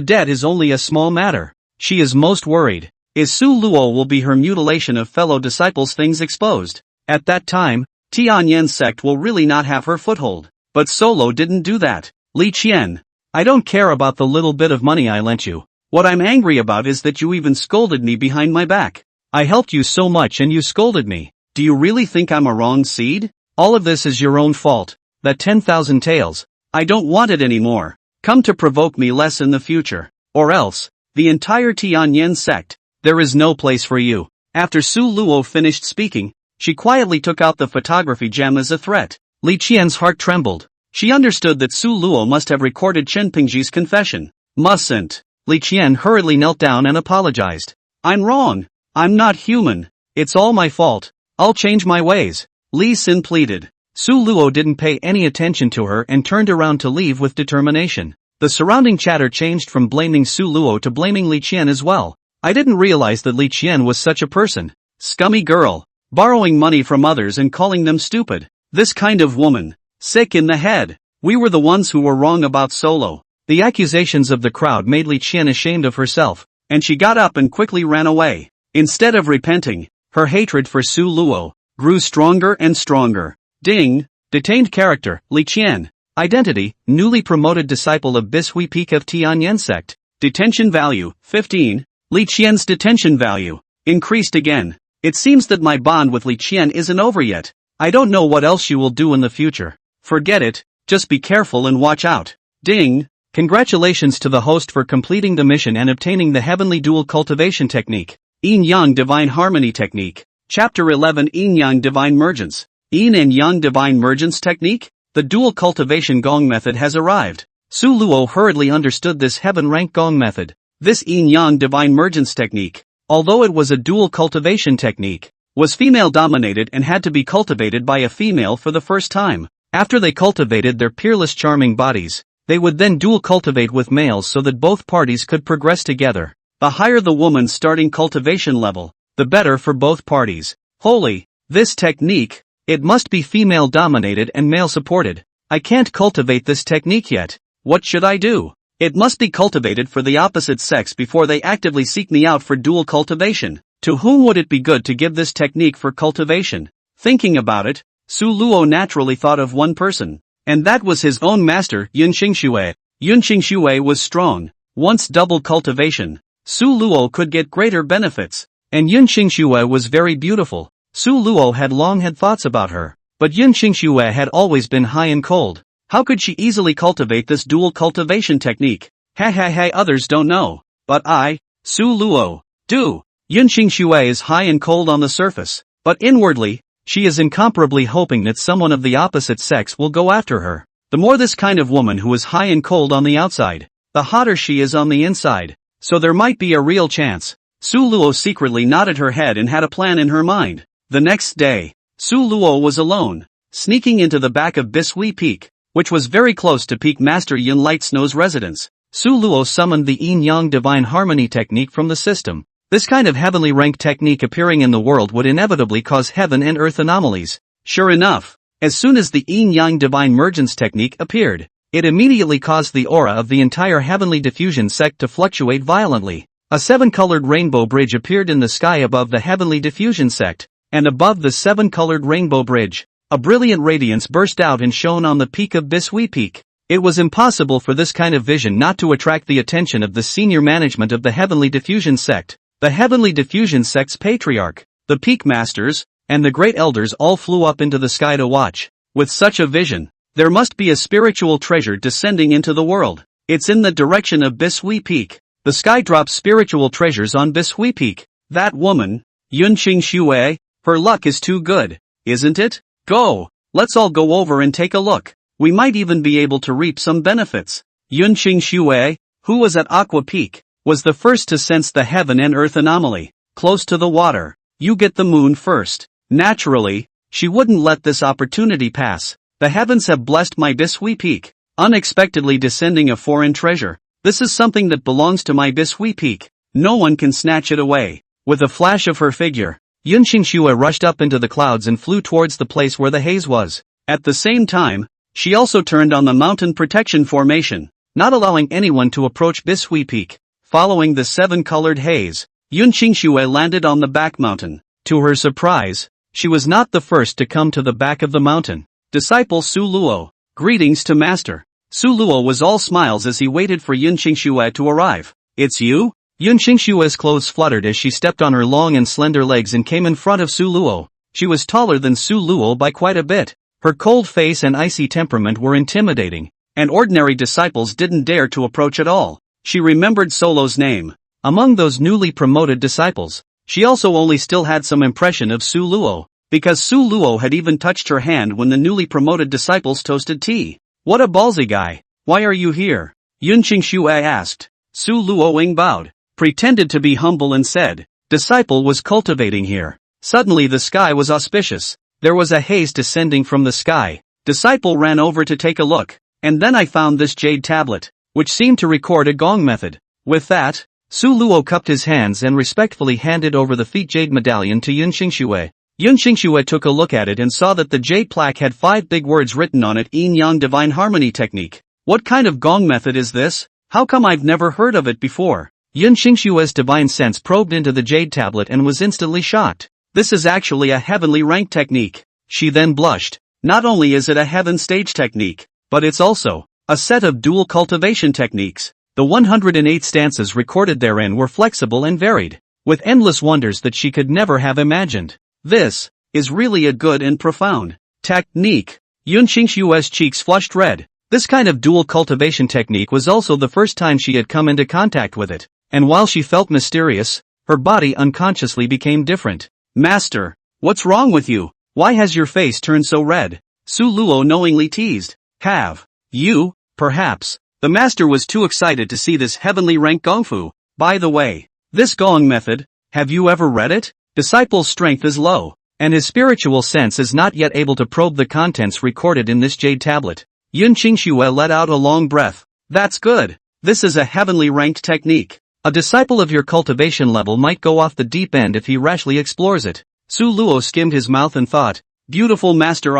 debt is only a small matter. She is most worried. Is Su Luo will be her mutilation of fellow disciples things exposed. At that time, Tianyan's sect will really not have her foothold. But Solo didn't do that. Li Qian, I don't care about the little bit of money I lent you. What I'm angry about is that you even scolded me behind my back. I helped you so much and you scolded me. Do you really think I'm a wrong seed? All of this is your own fault. That 10,000 taels, I don't want it anymore. Come to provoke me less in the future. Or else, the entire Tianyan sect, there is no place for you. After Su Luo finished speaking, she quietly took out the photography gem as a threat. Li Qian's heart trembled. She understood that Su Luo must have recorded Chen Pingzhi's confession. Mustn't. Li Qian hurriedly knelt down and apologized. I'm wrong. I'm not human. It's all my fault. I'll change my ways. Li Xin pleaded. Su Luo didn't pay any attention to her and turned around to leave with determination. The surrounding chatter changed from blaming Su Luo to blaming Li Qian as well. I didn't realize that Li Qian was such a person. Scummy girl. Borrowing money from others and calling them stupid. This kind of woman. Sick in the head. We were the ones who were wrong about Solo. The accusations of the crowd made Li Qian ashamed of herself, and she got up and quickly ran away. Instead of repenting, her hatred for Su Luo grew stronger and stronger. Ding. Detained character, Li Qian. Identity, newly promoted disciple of Bishui Peak of Tianyan sect. Detention value, 15. Li Qian's detention value increased again. It seems that my bond with Li Qian isn't over yet. I don't know what else you will do in the future. Forget it, just be careful and watch out. Ding! Congratulations to the host for completing the mission and obtaining the heavenly dual cultivation technique. Yin Yang Divine Harmony Technique. Chapter 11 Yin Yang Divine Mergence. Yin and Yang Divine Mergence Technique? The dual cultivation gong method has arrived. Su Luo hurriedly understood this heaven-rank gong method. This Yin Yang Divine Mergence Technique, although it was a dual cultivation technique, was female-dominated and had to be cultivated by a female for the first time. After they cultivated their peerless charming bodies, they would then dual cultivate with males so that both parties could progress together. The higher the woman's starting cultivation level, the better for both parties. Holy, this technique, it must be female-dominated and male-supported. I can't cultivate this technique yet. What should I do? It must be cultivated for the opposite sex before they actively seek me out for dual cultivation. To whom would it be good to give this technique for cultivation? Thinking about it, Su Luo naturally thought of one person, and that was his own master, Yun Xingxue. Yun Xingxue was strong. Once double cultivation, Su Luo could get greater benefits, and Yun Xingxue was very beautiful. Su Luo had long had thoughts about her, but Yun Xingxue had always been high and cold. How could she easily cultivate this dual cultivation technique? Others don't know, but I, Su Luo, do. Yun Xingxue is high and cold on the surface, but inwardly, she is incomparably hoping that someone of the opposite sex will go after her. The more this kind of woman who is high and cold on the outside, the hotter she is on the inside, so there might be a real chance. Su Luo secretly nodded her head and had a plan in her mind. The next day, Su Luo was alone, sneaking into the back of Bishui Peak, which was very close to Peak Master Yin Lightsnow's residence. Su Luo summoned the Yin Yang Divine Harmony technique from the system. This kind of heavenly rank technique appearing in the world would inevitably cause heaven and earth anomalies. Sure enough, as soon as the Yin Yang Divine Mergence technique appeared, it immediately caused the aura of the entire heavenly diffusion sect to fluctuate violently. A seven-colored rainbow bridge appeared in the sky above the heavenly diffusion sect, and above the seven-colored rainbow bridge, a brilliant radiance burst out and shone on the peak of Bishui Peak. It was impossible for this kind of vision not to attract the attention of the senior management of the heavenly diffusion sect. The heavenly diffusion sect's patriarch, the peak masters, and the great elders all flew up into the sky to watch. With such a vision, there must be a spiritual treasure descending into the world. It's in the direction of Bishui Peak. The sky drops spiritual treasures on Bishui Peak. That woman, Yun Xingxue, her luck is too good, isn't it? Go! Let's all go over and take a look. We might even be able to reap some benefits. Yun Xingxue, who was at Aqua Peak, was the first to sense the heaven and earth anomaly. Close to the water, you get the moon first. Naturally, she wouldn't let this opportunity pass. The heavens have blessed my Bishui Peak, unexpectedly descending a foreign treasure. This is something that belongs to my Bishui Peak. No one can snatch it away. With a flash of her figure, Yun Xingxue rushed up into the clouds and flew towards the place where the haze was. At the same time, she also turned on the mountain protection formation, not allowing anyone to approach Bishui Peak. Following the seven-colored haze, Yun Xingxue landed on the back mountain. To her surprise, she was not the first to come to the back of the mountain. Disciple Su Luo, greetings to Master. Su Luo was all smiles as he waited for Yun Xingxue to arrive. It's you? Yun Xingxue's clothes fluttered as she stepped on her long and slender legs and came in front of Su Luo. She was taller than Su Luo by quite a bit. Her cold face and icy temperament were intimidating, and ordinary disciples didn't dare to approach at all. She remembered Solo's name. Among those newly promoted disciples, she also only still had some impression of Su Luo, because Su Luo had even touched her hand when the newly promoted disciples toasted tea. What a ballsy guy. Why are you here? Yun Xingxue asked. Su Luo bowed, pretended to be humble and said, Disciple was cultivating here. Suddenly the sky was auspicious. There was a haze descending from the sky. Disciple ran over to take a look, and then I found this jade tablet, which seemed to record a gong method. With that, Su Luo cupped his hands and respectfully handed over the feat jade medallion to Yun Xingxue. Yun Xingxue took a look at it and saw that the jade plaque had 5 big words written on it: Yin Yang Divine Harmony Technique. What kind of gong method is this? How come I've never heard of it before? Yun Xingxue's divine sense probed into the jade tablet and was instantly shocked. This is actually a heavenly rank technique. She then blushed. Not only is it a heaven stage technique, but it's also a set of dual cultivation techniques. The 108 stances recorded therein were flexible and varied, with endless wonders that she could never have imagined. This is really a good and profound technique. Yun Qingshue's cheeks flushed red. This kind of dual cultivation technique was also the first time she had come into contact with it, and while she felt mysterious, her body unconsciously became different. Master, what's wrong with you? Why has your face turned so red? Su Luo knowingly teased. Have you, perhaps? The master was too excited to see this heavenly rank gongfu. By the way, this gong method, have you ever read it? Disciple's strength is low, and his spiritual sense is not yet able to probe the contents recorded in this jade tablet. Yun Qingxue let out a long breath. That's good. This is a heavenly ranked technique. A disciple of your cultivation level might go off the deep end if he rashly explores it. Su Luo skimmed his mouth and thought, beautiful master,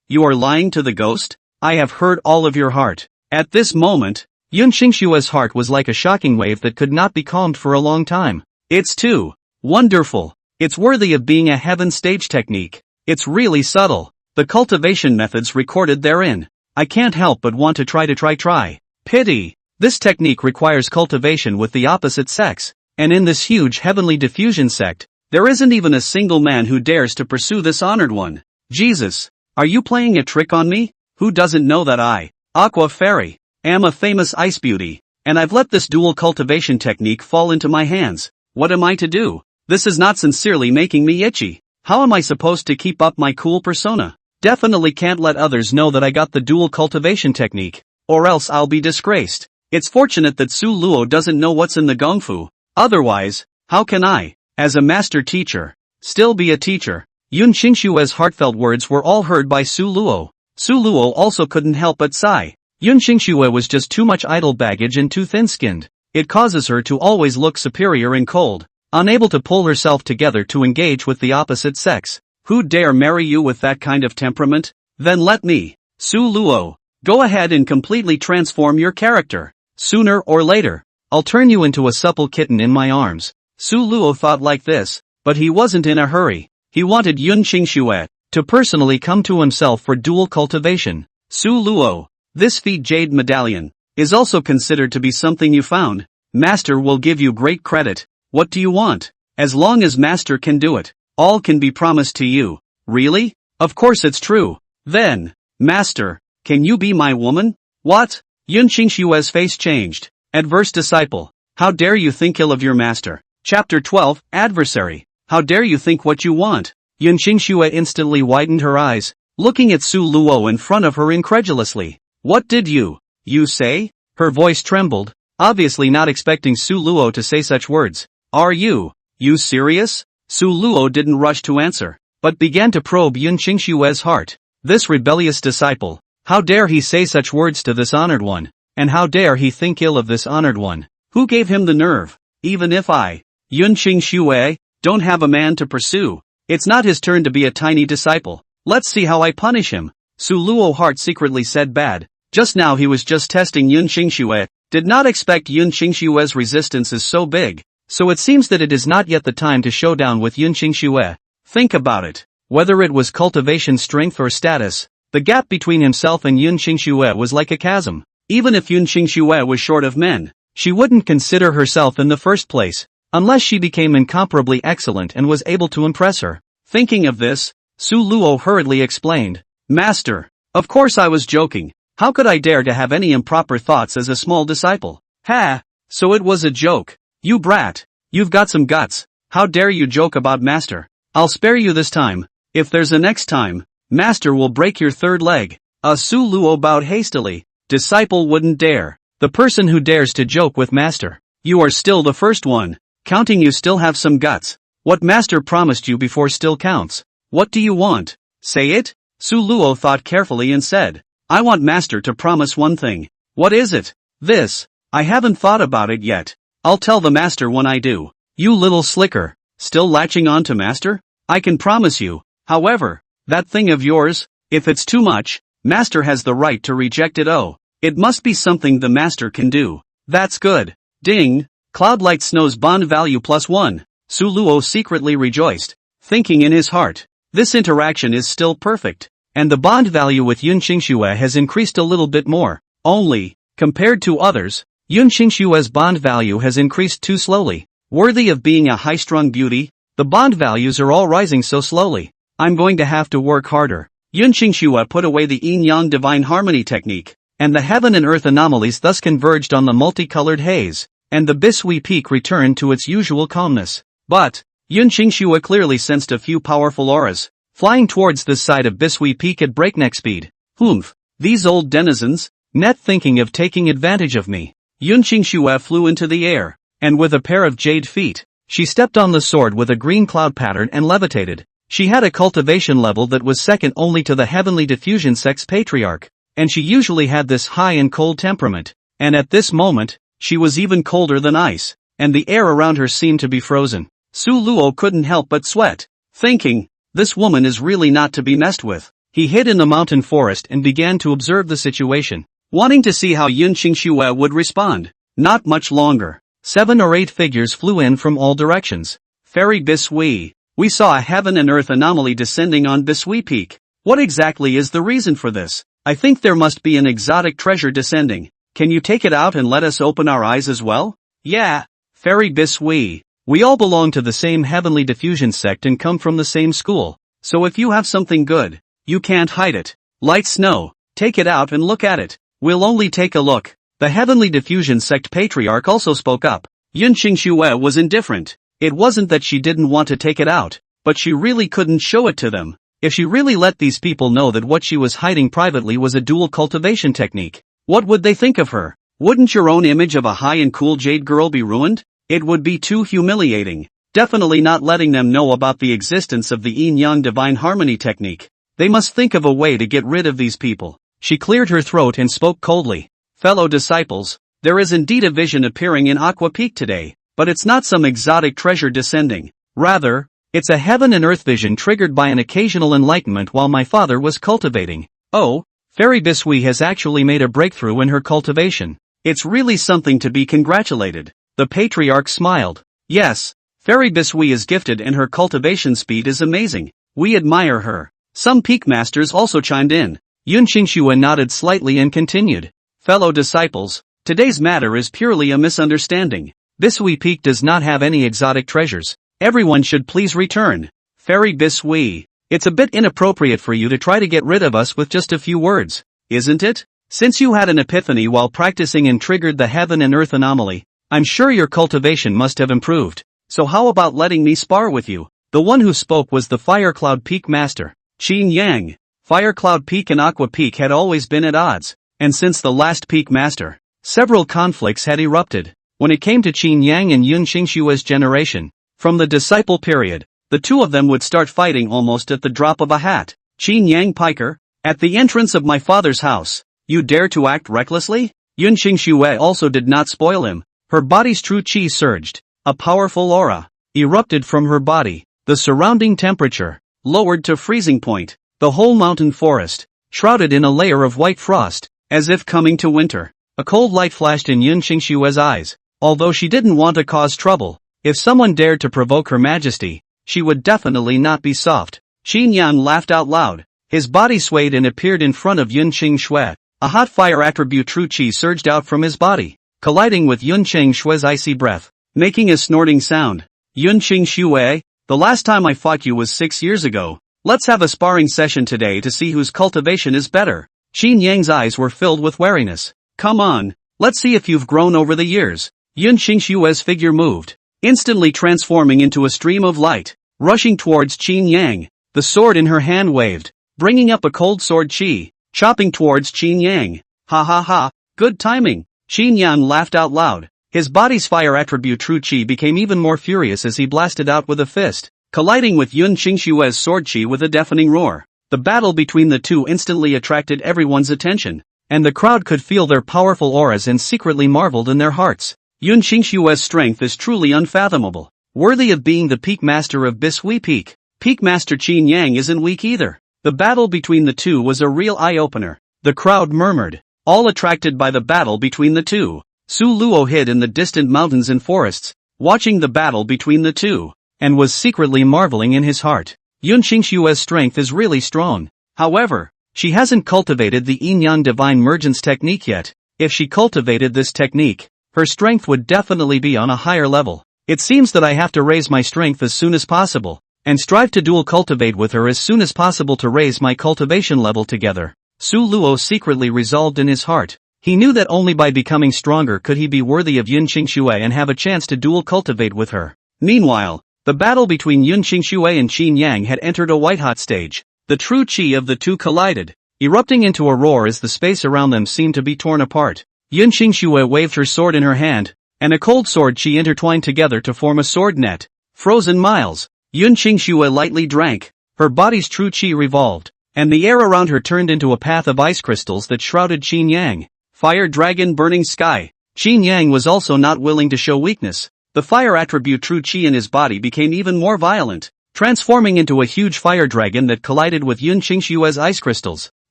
you are lying to the ghost? I have heard all of your heart. At this moment, Yun Qingshue's heart was like a shocking wave that could not be calmed for a long time. It's too wonderful. It's worthy of being a heaven stage technique. It's really subtle. The cultivation methods recorded therein. I can't help but want to try. Pity. This technique requires cultivation with the opposite sex, and in this huge heavenly diffusion sect, there isn't even a single man who dares to pursue this honored one. Jesus, are you playing a trick on me? Who doesn't know that I, Aqua Fairy, am a famous ice beauty, and I've let this dual cultivation technique fall into my hands. What am I to do? This is not sincerely making me itchy. How am I supposed to keep up my cool persona? Definitely can't let others know that I got the dual cultivation technique, or else I'll be disgraced. It's fortunate that Su Luo doesn't know what's in the gongfu. Otherwise, how can I, as a master teacher, still be a teacher? Yun Qingshue's heartfelt words were all heard by Su Luo. Su Luo also couldn't help but sigh. Yun Qingshuo was just too much idle baggage and too thin-skinned. It causes her to always look superior and cold, unable to pull herself together to engage with the opposite sex. Who dare marry you with that kind of temperament? Then let me, Su Luo, go ahead and completely transform your character. Sooner or later, I'll turn you into a supple kitten in my arms. Su Luo thought like this, but he wasn't in a hurry. He wanted Yun Qingshuo to personally come to himself for dual cultivation. Su Luo, this feat jade medallion is also considered to be something you found. Master will give you great credit. What do you want? As long as Master can do it, all can be promised to you. Really? Of course it's true. Then, Master, can you be my woman? What? Yun Qingshue's face changed. Adverse disciple. How dare you think ill of your master? Chapter 12, Adversary. How dare you think what you want? Yun Qingshuo instantly widened her eyes, looking at Su Luo in front of her incredulously. What did you say? Her voice trembled, obviously not expecting Su Luo to say such words. Are you serious? Su Luo didn't rush to answer, but began to probe Yun Qingshue's heart. This rebellious disciple, how dare he say such words to this honored one? And how dare he think ill of this honored one? Who gave him the nerve? Even if I, Yun Qingshuo, don't have a man to pursue, it's not his turn to be a tiny disciple. Let's see how I punish him. Su Luo heart secretly said bad. Just now he was just testing Yun Qingshuo, did not expect Yun Qingshue's resistance is so big, so it seems that it is not yet the time to show down with Yun Qingshuo. Think about it. Whether it was cultivation strength or status, the gap between himself and Yun Qingshuo was like a chasm. Even if Yun Qingshuo was short of men, she wouldn't consider herself in the first place, unless she became incomparably excellent and was able to impress her. Thinking of this, Su Luo hurriedly explained. Master, of course I was joking. How could I dare to have any improper thoughts as a small disciple? Ha! So it was a joke. You brat. You've got some guts. How dare you joke about Master? I'll spare you this time. If there's a next time, Master will break your third leg. Su Luo bowed hastily. Disciple wouldn't dare. The person who dares to joke with Master. You are still the first one. Counting you still have some guts. What Master promised you before still counts. What do you want? Say it? Su Luo thought carefully and said. I want Master to promise one thing. What is it? This. I haven't thought about it yet. I'll tell the Master when I do. You little slicker. Still latching on to Master? I can promise you, however, that thing of yours, if it's too much, Master has the right to reject it. Oh, it must be something the Master can do. That's good. Ding. Cloudlight Snow's bond value +1. Su Luo secretly rejoiced, thinking in his heart. This interaction is still perfect. And the bond value with Yun Qingshuo has increased a little bit more. Only, compared to others, Yun Qingshue's bond value has increased too slowly. Worthy of being a high-strung beauty, the bond values are all rising so slowly. I'm going to have to work harder. Yun Qingxue put away the yin-yang divine harmony technique, and the heaven and earth anomalies thus converged on the multicolored haze, and the Bisui Peak returned to its usual calmness. But Yun Qingxue clearly sensed a few powerful auras, flying towards this side of Bisui Peak at breakneck speed. Humph, these old denizens, net thinking of taking advantage of me. Yun Qingxue flew into the air, and with a pair of jade feet, she stepped on the sword with a green cloud pattern and levitated. She had a cultivation level that was second only to the Heavenly Diffusion Sect's patriarch, and she usually had this high and cold temperament, and at this moment, she was even colder than ice, and the air around her seemed to be frozen. Su Luo couldn't help but sweat, thinking, this woman is really not to be messed with. He hid in the mountain forest and began to observe the situation, wanting to see how Yun Qingxue would respond. Not much longer. 7 or 8 figures flew in from all directions. Fairy Bisui. We saw a heaven and earth anomaly descending on Bisui Peak. What exactly is the reason for this? I think there must be an exotic treasure descending. Can you take it out and let us open our eyes as well? Yeah. Fairy Bisui. We all belong to the same Heavenly Diffusion Sect and come from the same school. So if you have something good, you can't hide it. Light snow. Take it out and look at it. We'll only take a look. The Heavenly Diffusion Sect patriarch also spoke up. Yun Qingxue was indifferent. It wasn't that she didn't want to take it out, but she really couldn't show it to them. If she really let these people know that what she was hiding privately was a dual cultivation technique, what would they think of her? Wouldn't your own image of a high and cool jade girl be ruined? It would be too humiliating. Definitely not letting them know about the existence of the yin-yang divine harmony technique. They must think of a way to get rid of these people. She cleared her throat and spoke coldly. Fellow disciples, there is indeed a vision appearing in Aqua Peak today, but it's not some exotic treasure descending. Rather, it's a heaven and earth vision triggered by an occasional enlightenment while my father was cultivating. Oh, Fairy Bisui has actually made a breakthrough in her cultivation. It's really something to be congratulated. The patriarch smiled. Yes, Fairy Bisui is gifted and her cultivation speed is amazing. We admire her. Some peak masters also chimed in. Yun Qingxue nodded slightly and continued. Fellow disciples, today's matter is purely a misunderstanding. Bisui Peak does not have any exotic treasures. Everyone should please return. Fairy Bisui, it's a bit inappropriate for you to try to get rid of us with just a few words, isn't it? Since you had an epiphany while practicing and triggered the heaven and earth anomaly, I'm sure your cultivation must have improved. So how about letting me spar with you? The one who spoke was the Firecloud Peak Master, Qin Yang. Firecloud Peak and Aqua Peak had always been at odds, and since the last Peak Master, several conflicts had erupted. When it came to Qin Yang and Yun Qingshue's generation, from the disciple period, the two of them would start fighting almost at the drop of a hat. Qin Yang Piker, at the entrance of my father's house, you dare to act recklessly? Yun Qingxue also did not spoil him. Her body's true qi surged. A powerful aura erupted from her body. The surrounding temperature lowered to freezing point. The whole mountain forest, shrouded in a layer of white frost, as if coming to winter. A cold light flashed in Yun Qingshue's eyes. Although she didn't want to cause trouble, if someone dared to provoke her majesty, she would definitely not be soft. Qin Yan laughed out loud. His body swayed and appeared in front of Yun Qingsue. A hot fire attribute true qi surged out from his body, colliding with Yun Qingshue's icy breath, making a snorting sound. Yun Qingsue, the last time I fought you was 6 years ago. Let's have a sparring session today to see whose cultivation is better. Qin Yang's eyes were filled with wariness. Come on, let's see if you've grown over the years. Yun Qingshue's figure moved, instantly transforming into a stream of light, rushing towards Qin Yang. The sword in her hand waved, bringing up a cold sword qi, chopping towards Qin Yang. Ha ha ha, good timing. Qin Yang laughed out loud. His body's fire attribute true qi became even more furious as he blasted out with a fist, colliding with Yun Qingshue's sword qi with a deafening roar. The battle between the two instantly attracted everyone's attention, and the crowd could feel their powerful auras and secretly marveled in their hearts. Yun Qingshue's strength is truly unfathomable, worthy of being the peak master of Bisui Peak. Peak Master Qin Yang isn't weak either. The battle between the two was a real eye-opener. The crowd murmured, all attracted by the battle between the two. Su Luo hid in the distant mountains and forests, watching the battle between the two, and was secretly marveling in his heart. Yun Qingshue's strength is really strong. However, she hasn't cultivated the yin-yang divine mergence technique yet. If she cultivated this technique, her strength would definitely be on a higher level. It seems that I have to raise my strength as soon as possible, and strive to dual cultivate with her as soon as possible to raise my cultivation level together. Su Luo secretly resolved in his heart. He knew that only by becoming stronger could he be worthy of Yun Qingxue and have a chance to dual cultivate with her. Meanwhile, the battle between Yun Qingxue and Qin Yang had entered a white-hot stage. The true qi of the two collided, erupting into a roar as the space around them seemed to be torn apart. Yun Qingxue waved her sword in her hand, and a cold sword qi intertwined together to form a sword net. Frozen miles. Yun Qingxue lightly drank, her body's true qi revolved, and the air around her turned into a path of ice crystals that shrouded Qin Yang. Fire dragon burning sky. Qin Yang was also not willing to show weakness. The fire attribute true qi in his body became even more violent, transforming into a huge fire dragon that collided with Yun Qingxue's ice crystals.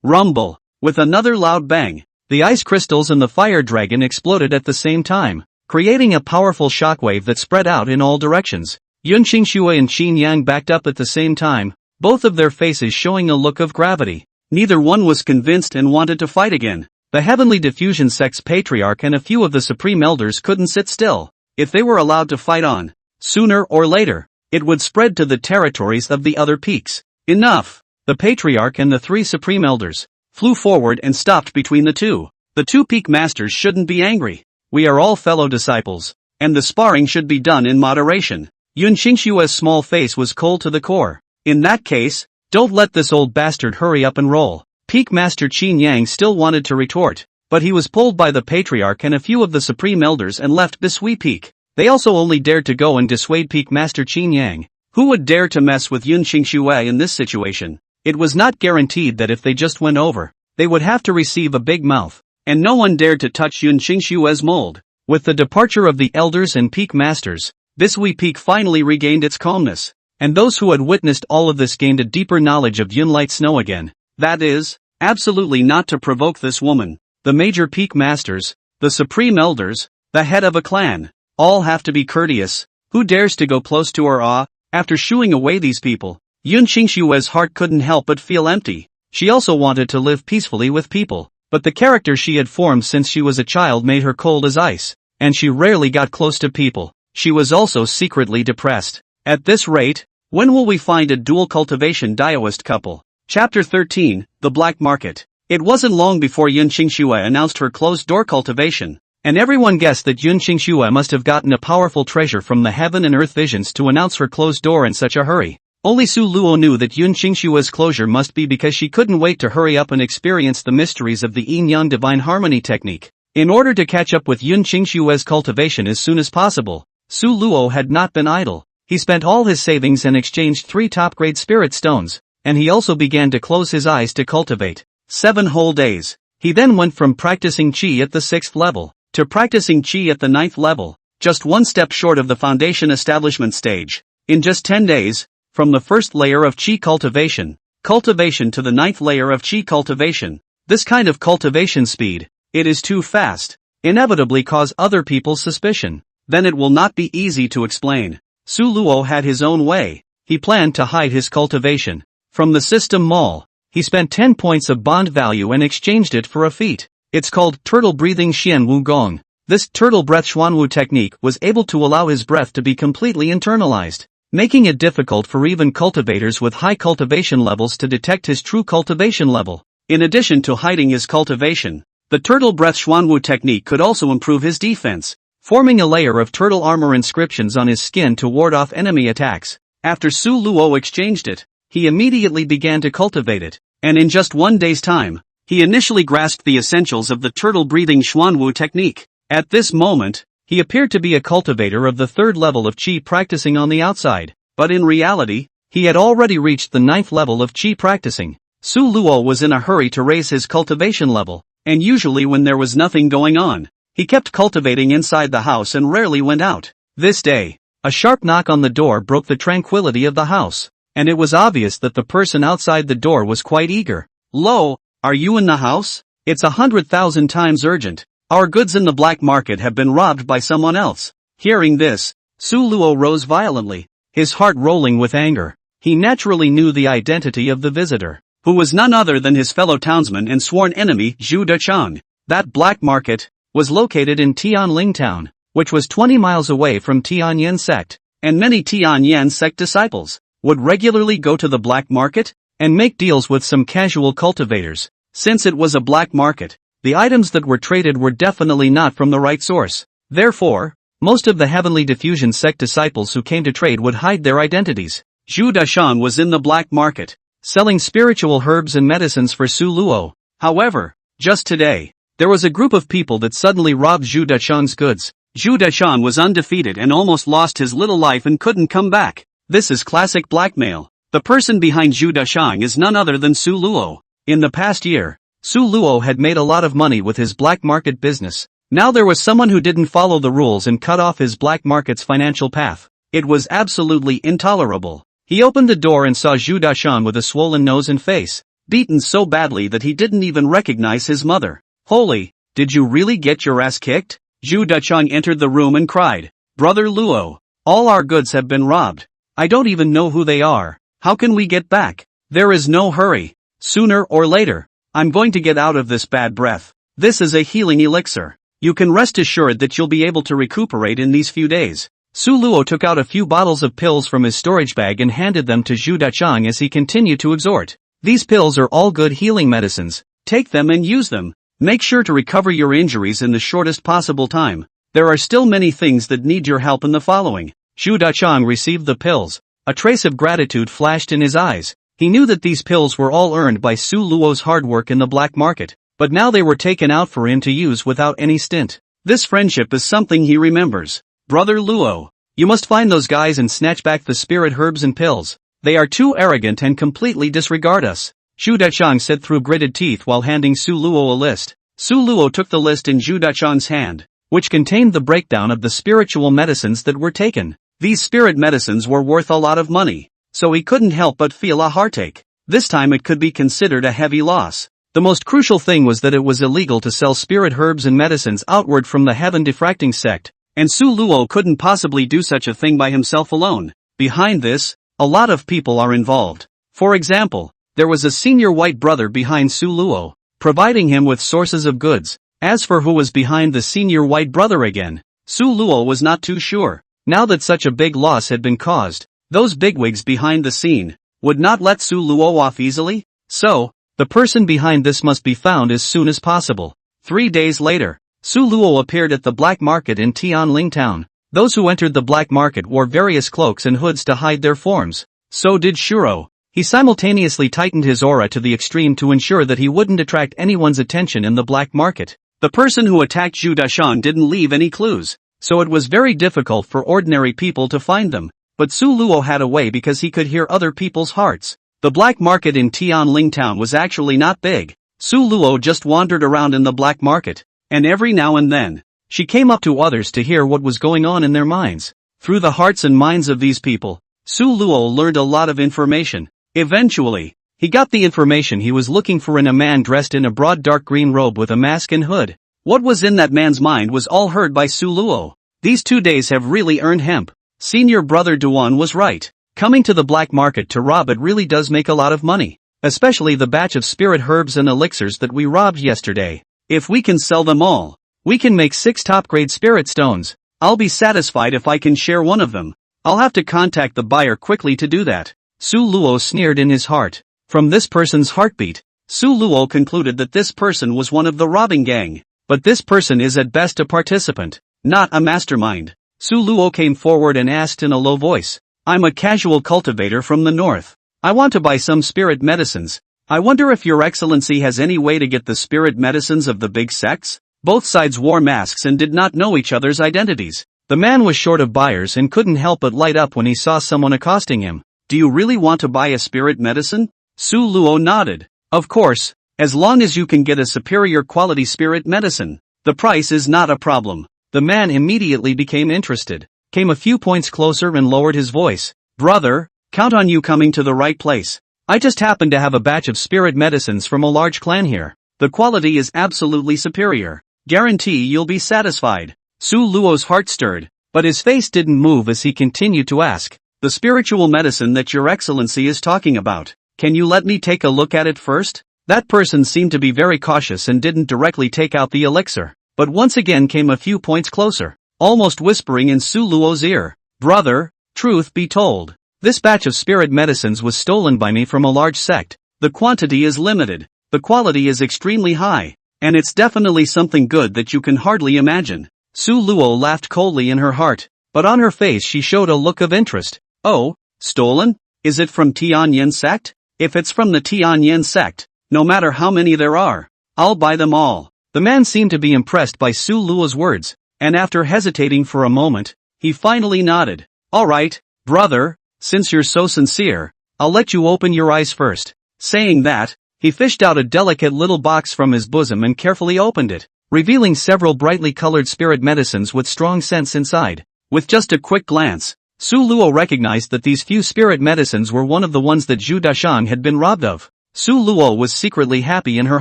Rumble. With another loud bang, the ice crystals and the fire dragon exploded at the same time, creating a powerful shockwave that spread out in all directions. Yun Qingxue and Qin Yang backed up at the same time, both of their faces showing a look of gravity. Neither one was convinced and wanted to fight again. The Heavenly Diffusion Sect's patriarch and a few of the Supreme Elders couldn't sit still. If they were allowed to fight on, sooner or later, it would spread to the territories of the other peaks. Enough! The patriarch and the 3 Supreme Elders flew forward and stopped between the two. The 2 peak masters shouldn't be angry. We are all fellow disciples, and the sparring should be done in moderation. Yun Qingxue's small face was cold to the core. In that case, don't let this old bastard hurry up and roll. Peak Master Qin Yang still wanted to retort, but he was pulled by the Patriarch and a few of the Supreme Elders and left Bisui Peak. They also only dared to go and dissuade Peak Master Qin Yang. Who would dare to mess with Yun Qingxue in this situation? It was not guaranteed that if they just went over, they would have to receive a big mouth. And no one dared to touch Yun Qingxue's mold. With the departure of the elders and peak masters, Bisui Peak finally regained its calmness, and those who had witnessed all of this gained a deeper knowledge of Yun Light Snow again. That is, absolutely not to provoke this woman. The major peak masters, the supreme elders, the head of a clan, all have to be courteous. Who dares to go close to her? After shooing away these people, Yun Qingxue's heart couldn't help but feel empty. She also wanted to live peacefully with people. But the character she had formed since she was a child made her cold as ice, and she rarely got close to people. She was also secretly depressed. At this rate, when will we find a dual cultivation Daoist couple? Chapter 13, The Black Market. It wasn't long before Yun Qingxue announced her closed-door cultivation, and everyone guessed that Yun Qingxue must have gotten a powerful treasure from the heaven and earth visions to announce her closed door in such a hurry. Only Su Luo knew that Yun Qingxue's closure must be because she couldn't wait to hurry up and experience the mysteries of the Yin-Yang Divine Harmony technique. In order to catch up with Yun Qingxue's cultivation as soon as possible, Su Luo had not been idle. He spent all his savings and exchanged 3 top-grade spirit stones, and he also began to close his eyes to cultivate. 7 whole days. He then went from practicing qi at the 6th level, to practicing qi at the 9th level, just one step short of the foundation establishment stage. In just 10 days, from the first layer of qi cultivation to the 9th layer of qi cultivation. This kind of cultivation speed, it is too fast, inevitably cause other people's suspicion. Then it will not be easy to explain. Su Luo had his own way. He planned to hide his cultivation from the system mall. He spent 10 points of bond value and exchanged it for a feat. It's called turtle breathing Xian Wu Gong. This turtle breath Xuanwu technique was able to allow his breath to be completely internalized, making it difficult for even cultivators with high cultivation levels to detect his true cultivation level. In addition to hiding his cultivation, the turtle breath Xuanwu technique could also improve his defense, forming a layer of turtle armor inscriptions on his skin to ward off enemy attacks. After Su Luo exchanged it, he immediately began to cultivate it, and in just 1 day's time, he initially grasped the essentials of the turtle breathing Xuanwu technique. At this moment, he appeared to be a cultivator of the 3rd level of qi practicing on the outside, but in reality, he had already reached the 9th level of qi practicing. Su Luo was in a hurry to raise his cultivation level, and usually when there was nothing going on, he kept cultivating inside the house and rarely went out. This day, a sharp knock on the door broke the tranquility of the house, and it was obvious that the person outside the door was quite eager. "Lo, are you in the house? It's 100,000 times urgent. Our goods in the black market have been robbed by someone else." Hearing this, Su Luo rose violently, his heart rolling with anger. He naturally knew the identity of the visitor, who was none other than his fellow townsman and sworn enemy Zhu Dechang. That black market was located in Tianling town, which was 20 miles away from Tianyan sect, and many Tianyan sect disciples would regularly go to the black market and make deals with some casual cultivators. Since it was a black market, the items that were traded were definitely not from the right source. Therefore, most of the Heavenly Diffusion sect disciples who came to trade would hide their identities. Zhu Dashan was in the black market, selling spiritual herbs and medicines for Su Luo. However, just today, there was a group of people that suddenly robbed Zhu Dashan's goods. Zhu Dashan was undefeated and almost lost his little life and couldn't come back. This is classic blackmail. The person behind Zhu Dashan is none other than Su Luo. In the past year, Su Luo had made a lot of money with his black market business. Now there was someone who didn't follow the rules and cut off his black market's financial path. It was absolutely intolerable. He opened the door and saw Zhu Dashan with a swollen nose and face, beaten so badly that he didn't even recognize his mother. Holy, did you really get your ass kicked? Zhu Dashan entered the room and cried, Brother Luo, all our goods have been robbed. I don't even know who they are. How can we get back? There is no hurry. Sooner or later, I'm going to get out of this bad breath. This is a healing elixir. You can rest assured that you'll be able to recuperate in these few days. Su Luo took out a few bottles of pills from his storage bag and handed them to Zhu Dachang as he continued to exhort. These pills are all good healing medicines. Take them and use them. Make sure to recover your injuries in the shortest possible time. There are still many things that need your help in the following. Zhu Dachang received the pills. A trace of gratitude flashed in his eyes. He knew that these pills were all earned by Su Luo's hard work in the black market, but now they were taken out for him to use without any stint. This friendship is something he remembers. Brother Luo, you must find those guys and snatch back the spirit herbs and pills. They are too arrogant and completely disregard us. Zhu Dachang said through gritted teeth while handing Su Luo a list. Su Luo took the list in Zhu Dachang's hand, which contained the breakdown of the spiritual medicines that were taken. These spirit medicines were worth a lot of money, so he couldn't help but feel a heartache. This time it could be considered a heavy loss. The most crucial thing was that it was illegal to sell spirit herbs and medicines outward from the Heaven Diffracting sect, and Su Luo couldn't possibly do such a thing by himself alone. Behind this, a lot of people are involved. For example, there was a senior white brother behind Su Luo, providing him with sources of goods. As for who was behind the senior white brother again, Su Luo was not too sure. Now that such a big loss had been caused, those bigwigs behind the scene would not let Su Luo off easily. So, the person behind this must be found as soon as possible. 3 days later, Su Luo appeared at the black market in Tianling town. Those who entered the black market wore various cloaks and hoods to hide their forms. So did Shuro. He simultaneously tightened his aura to the extreme to ensure that he wouldn't attract anyone's attention in the black market. The person who attacked Zhu Dashan didn't leave any clues, so it was very difficult for ordinary people to find them. But Su Luo had a way because he could hear other people's hearts. The black market in Tianling town was actually not big. Su Luo just wandered around in the black market, and every now and then, she came up to others to hear what was going on in their minds. Through the hearts and minds of these people, Su Luo learned a lot of information. Eventually, he got the information he was looking for in a man dressed in a broad dark green robe with a mask and hood. What was in that man's mind was all heard by Su Luo. These 2 days have really earned hemp. Senior brother Duan was right. Coming to the black market to rob it really does make a lot of money. Especially the batch of spirit herbs and elixirs that we robbed yesterday. If we can sell them all, we can make 6 top-grade spirit stones. I'll be satisfied if I can share one of them. I'll have to contact the buyer quickly to do that. Su Luo sneered in his heart. From this person's heartbeat, Su Luo concluded that this person was one of the robbing gang. But this person is at best a participant, not a mastermind. Su Luo came forward and asked in a low voice, I'm a casual cultivator from the north. I want to buy some spirit medicines. I wonder if your excellency has any way to get the spirit medicines of the big sects? Both sides wore masks and did not know each other's identities. The man was short of buyers and couldn't help but light up when he saw someone accosting him. Do you really want to buy a spirit medicine? Su Luo nodded. Of course, as long as you can get a superior quality spirit medicine. The price is not a problem. The man immediately became interested, came a few points closer and lowered his voice. Brother, count on you coming to the right place. I just happen to have a batch of spirit medicines from a large clan here. The quality is absolutely superior. Guarantee you'll be satisfied. Su Luo's heart stirred, but his face didn't move as he continued to ask. The spiritual medicine that your excellency is talking about, can you let me take a look at it first? That person seemed to be very cautious and didn't directly take out the elixir. but once again came a few points closer, almost whispering in Su Luo's ear. Brother, truth be told, this batch of spirit medicines was stolen by me from a large sect. The quantity is limited, the quality is extremely high, and it's definitely something good that you can hardly imagine. Su Luo laughed coldly in her heart, but on her face she showed a look of interest. Oh, stolen? Is it from Tianyin sect? If it's from the Tianyin sect, no matter how many there are, I'll buy them all. The man seemed to be impressed by Su Luo's words, and after hesitating for a moment, he finally nodded. Alright, brother, since you're so sincere, I'll let you open your eyes first. Saying that, he fished out a delicate little box from his bosom and carefully opened it, revealing several brightly colored spirit medicines with strong scents inside. With just a quick glance, Su Luo recognized that these few spirit medicines were one of the ones that Zhu Dashang had been robbed of. Su Luo was secretly happy in her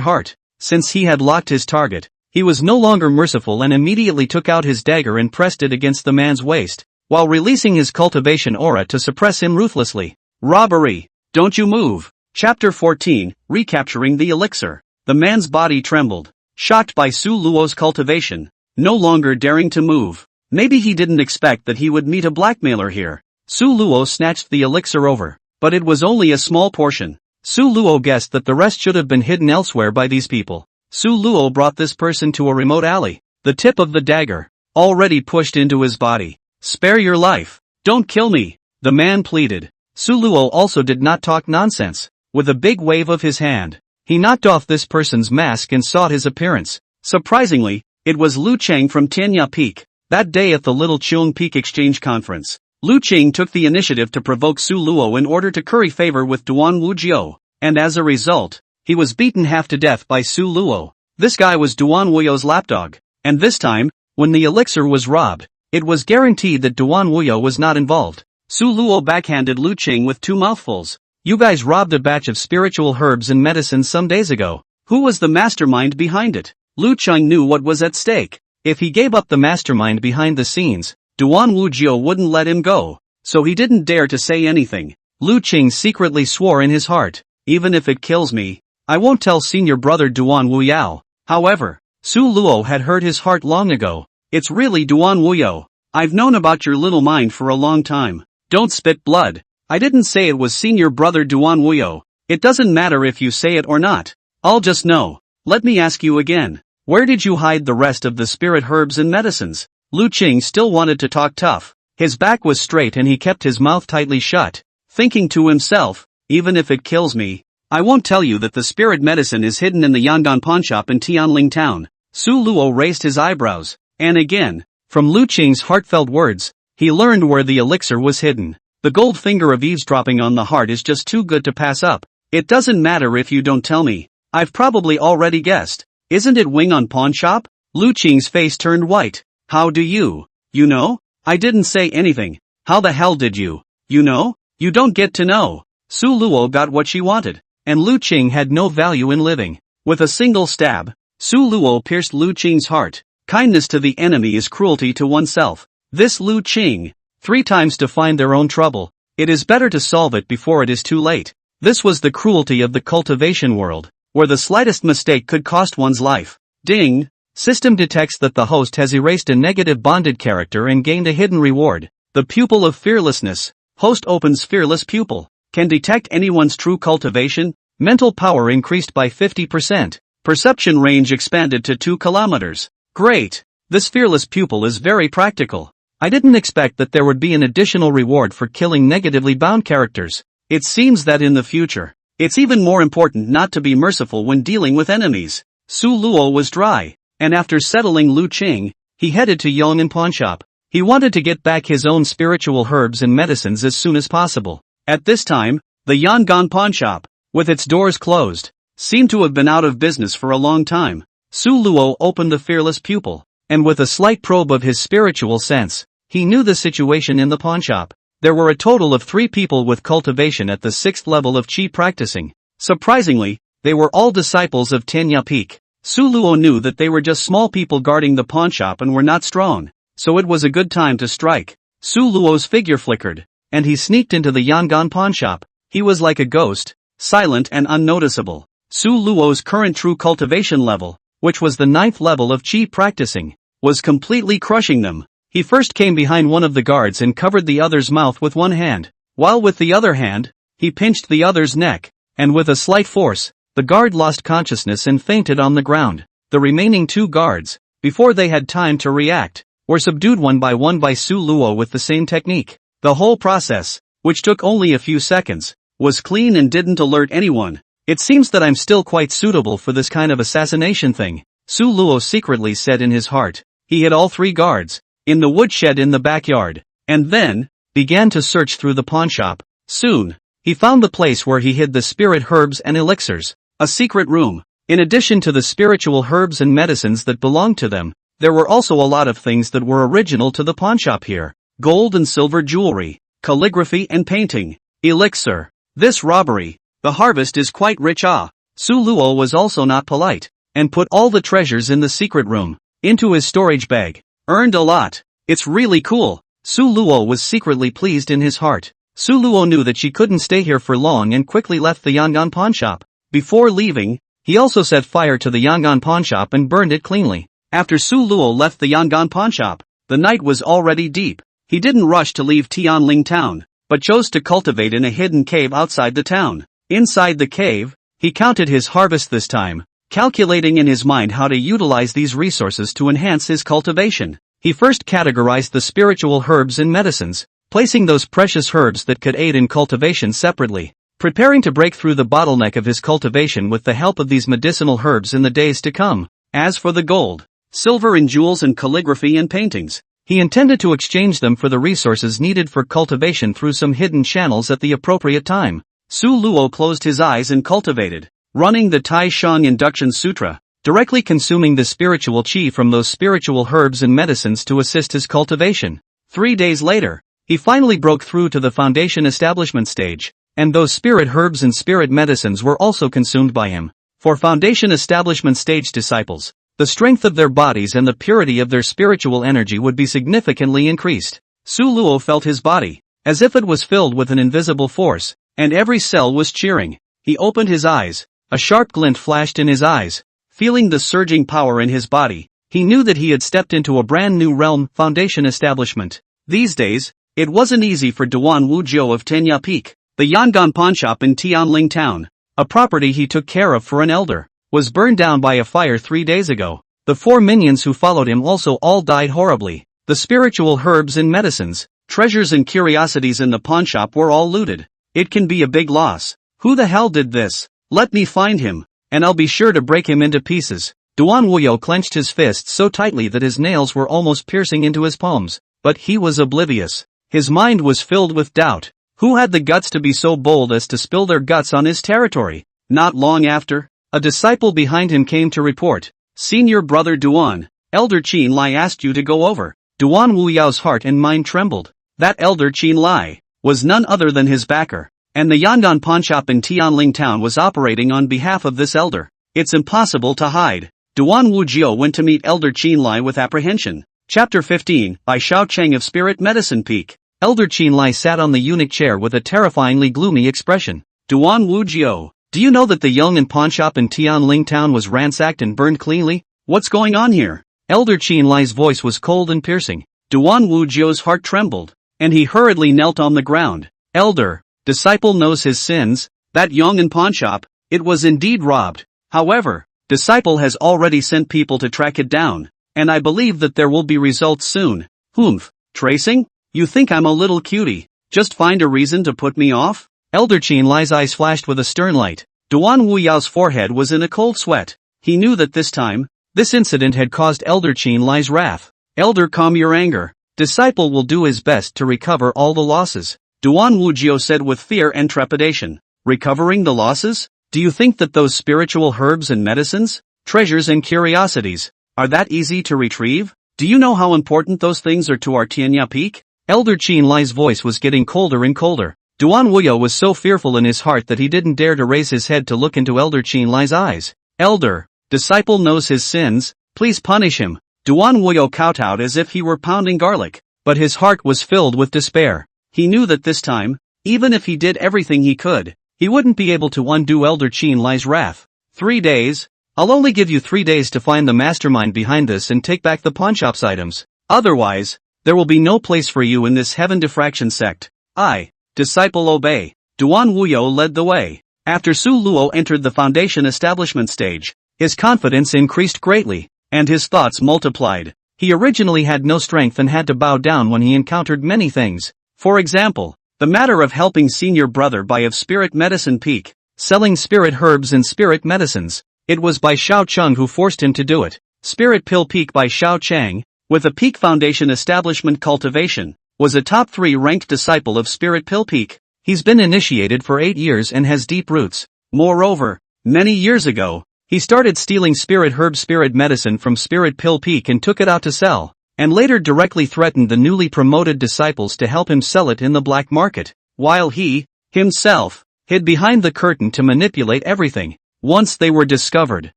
heart. Since he had locked his target, he was no longer merciful and immediately took out his dagger and pressed it against the man's waist, while releasing his cultivation aura to suppress him ruthlessly. Robbery! Don't you move! Chapter 14, Recapturing the Elixir. The man's body trembled, shocked by Su Luo's cultivation, no longer daring to move. Maybe he didn't expect that he would meet a blackmailer here. Su Luo snatched the elixir over, but it was only a small portion. Su Luo guessed that the rest should have been hidden elsewhere by these people. Su Luo brought this person to a remote alley, the tip of the dagger already pushed into his body. Spare your life. Don't kill me, the man pleaded. Su Luo also did not talk nonsense. With a big wave of his hand, he knocked off this person's mask and sought his appearance. Surprisingly, it was Liu Qing from Tianya Peak. That day at the Little Chung Peak Exchange Conference, Liu Qing took the initiative to provoke Su Luo in order to curry favor with Duan Wuyou, and as a result, he was beaten half to death by Su Luo. This guy was Duan Wuyou's lapdog, and this time, when the elixir was robbed, it was guaranteed that Duan Wuyou was not involved. Su Luo backhanded Liu Qing with 2 mouthfuls. You guys robbed a batch of spiritual herbs and medicines some days ago. Who was the mastermind behind it? Liu Qing knew what was at stake. If he gave up the mastermind behind the scenes, Duan Wuyou wouldn't let him go, so he didn't dare to say anything. Liu Qing secretly swore in his heart, even if it kills me, I won't tell senior brother Duan Wuyou. However, Su Luo had heard his heart long ago. It's really Duan Wuyou. I've known about your little mind for a long time. Don't spit blood. I didn't say it was senior brother Duan Wuyou. It doesn't matter if you say it or not. I'll just know. Let me ask you again. Where did you hide the rest of the spirit herbs and medicines? Liu Qing still wanted to talk tough. His back was straight and he kept his mouth tightly shut, thinking to himself, even if it kills me, I won't tell you that the spirit medicine is hidden in the Yangon pawnshop in Tianling town. Su Luo raised his eyebrows, and again, from Liu Qing's heartfelt words, he learned where the elixir was hidden. The gold finger of eavesdropping on the heart is just too good to pass up. It doesn't matter if you don't tell me. I've probably already guessed. Isn't it Wing on pawnshop? Liu Qing's face turned white. How do you? You know? I didn't say anything. How the hell did you? You know? You don't get to know. Su Luo got what she wanted, and Liu Qing had no value in living. With a single stab, Su Luo pierced Liu Qing's heart. Kindness to the enemy is cruelty to oneself. This Liu Qing, 3 times to find their own trouble. It is better to solve it before it is too late. This was the cruelty of the cultivation world, where the slightest mistake could cost one's life. Ding! System detects that the host has erased a negative bonded character and gained a hidden reward. The pupil of fearlessness. Host opens fearless pupil. Can detect anyone's true cultivation. Mental power increased by 50%. Perception range expanded to 2 kilometers. Great! This fearless pupil is very practical. I didn't expect that there would be an additional reward for killing negatively bound characters. It seems that in the future, it's even more important not to be merciful when dealing with enemies. Su Luo was dry, and after settling Liu Qing, he headed to Yong'an pawnshop. He wanted to get back his own spiritual herbs and medicines as soon as possible. At this time, the Yangon pawnshop, with its doors closed, seemed to have been out of business for a long time. Su Luo opened the fearless pupil, and with a slight probe of his spiritual sense, he knew the situation in the pawnshop. There were a total of 3 people with cultivation at the 6th level of Qi practicing. Surprisingly, they were all disciples of Tianya Peak. Su Luo knew that they were just small people guarding the pawnshop and were not strong, so it was a good time to strike. Su Luo's figure flickered, and he sneaked into the Yangon pawnshop. He was like a ghost, silent and unnoticeable. Su Luo's current true cultivation level, which was the 9th level of Qi practicing, was completely crushing them. He first came behind one of the guards and covered the other's mouth with one hand, while with the other hand, he pinched the other's neck, and with a slight force, the guard lost consciousness and fainted on the ground. The remaining 2 guards, before they had time to react, were subdued one by Su Luo with the same technique. The whole process, which took only a few seconds, was clean and didn't alert anyone. It seems that I'm still quite suitable for this kind of assassination thing, Su Luo secretly said in his heart. He hid all 3 guards in the woodshed in the backyard, and then began to search through the pawnshop. Soon, he found the place where he hid the spirit herbs and elixirs, a secret room. In addition to the spiritual herbs and medicines that belonged to them, there were also a lot of things that were original to the pawnshop here. Gold and silver jewelry, calligraphy and painting, elixir. This robbery, the harvest is quite rich. Su Luo was also not polite, and put all the treasures in the secret room into his storage bag. Earned a lot. It's really cool. Su Luo was secretly pleased in his heart. Su Luo knew that she couldn't stay here for long and quickly left the Yangon pawnshop. Before leaving, he also set fire to the Yangon pawnshop and burned it cleanly. After Su Luo left the Yangon pawnshop, the night was already deep. He didn't rush to leave Tianling town, but chose to cultivate in a hidden cave outside the town. Inside the cave, he counted his harvest this time, calculating in his mind how to utilize these resources to enhance his cultivation. He first categorized the spiritual herbs and medicines, placing those precious herbs that could aid in cultivation separately, preparing to break through the bottleneck of his cultivation with the help of these medicinal herbs in the days to come. As for the gold, silver and jewels and calligraphy and paintings, he intended to exchange them for the resources needed for cultivation through some hidden channels at the appropriate time. Su Luo closed his eyes and cultivated, running the Tai Shang Induction Sutra, directly consuming the spiritual qi from those spiritual herbs and medicines to assist his cultivation. 3 days later, he finally broke through to the foundation establishment stage, and those spirit herbs and spirit medicines were also consumed by him. For foundation establishment stage disciples, the strength of their bodies and the purity of their spiritual energy would be significantly increased. Su Luo felt his body, as if it was filled with an invisible force, and every cell was cheering. He opened his eyes, a sharp glint flashed in his eyes. Feeling the surging power in his body, he knew that he had stepped into a brand new realm, foundation establishment. These days, it wasn't easy for Duan Wuyou of Tenya Peak. The Yangon pawnshop in Tianling town, a property he took care of for an elder, was burned down by a fire 3 days ago. The 4 minions who followed him also all died horribly. The spiritual herbs and medicines, treasures and curiosities in the pawnshop were all looted. It can be a big loss. Who the hell did this? Let me find him, and I'll be sure to break him into pieces. Duan Wuyou clenched his fists so tightly that his nails were almost piercing into his palms, but he was oblivious. His mind was filled with doubt. Who had the guts to be so bold as to spill their guts on his territory? Not long after, a disciple behind him came to report. Senior brother Duan, Elder Qin Li asked you to go over. Duan Wuyou's heart and mind trembled. That Elder Qin Li was none other than his backer, and the Yangon pawnshop in Tianling town was operating on behalf of this elder. It's impossible to hide. Duan Wuyou went to meet Elder Qin Li with apprehension. Chapter 15, Bai Xiaoxiao of Spirit Medicine Peak. Elder Qin Li sat on the eunuch chair with a terrifyingly gloomy expression. Duan Wuyou, do you know that the Yong'an pawnshop in Tianling town was ransacked and burned cleanly? What's going on here? Elder Qin Li's voice was cold and piercing. Duan Wuyou's heart trembled, and he hurriedly knelt on the ground. Elder, disciple knows his sins. That Yong'an pawnshop, it was indeed robbed. However, disciple has already sent people to track it down, and I believe that there will be results soon. Humph, tracing? You think I'm a little cutie? Just find a reason to put me off? Elder Qin Li's eyes flashed with a stern light. Duan Wuyou's forehead was in a cold sweat. He knew that this time, this incident had caused Elder Qin Li's wrath. Elder, calm your anger. Disciple will do his best to recover all the losses. Duan Wuyou said with fear and trepidation. Recovering the losses? Do you think that those spiritual herbs and medicines, treasures and curiosities, are that easy to retrieve? Do you know how important those things are to our Tianya Peak? Elder Qin Li's voice was getting colder and colder. Duan Wuyou was so fearful in his heart that he didn't dare to raise his head to look into Elder Qin Li's eyes. Elder, disciple knows his sins, please punish him. Duan Wuyou kowtowed as if he were pounding garlic, but his heart was filled with despair. He knew that this time, even if he did everything he could, he wouldn't be able to undo Elder Qin Li's wrath. 3 days, I'll only give you 3 days to find the mastermind behind this and take back the pawnshop's items. Otherwise, there will be no place for you in this heaven diffraction sect. I, disciple obey. Duan Wuyou led the way. After Su Luo entered the foundation establishment stage, his confidence increased greatly, and his thoughts multiplied. He originally had no strength and had to bow down when he encountered many things. For example, the matter of helping senior brother Bai of Spirit Medicine Peak, selling spirit herbs and spirit medicines. It was Bai Xiaoqiao who forced him to do it. Spirit Pill Peak Bai Xiaoqiao, with a Peak Foundation establishment Cultivation, was a top 3 ranked disciple of Spirit Pill Peak. He's been initiated for 8 years and has deep roots. Moreover, many years ago, he started stealing spirit herb spirit medicine from Spirit Pill Peak and took it out to sell, and later directly threatened the newly promoted disciples to help him sell it in the black market, while he, himself, hid behind the curtain to manipulate everything. Once they were discovered,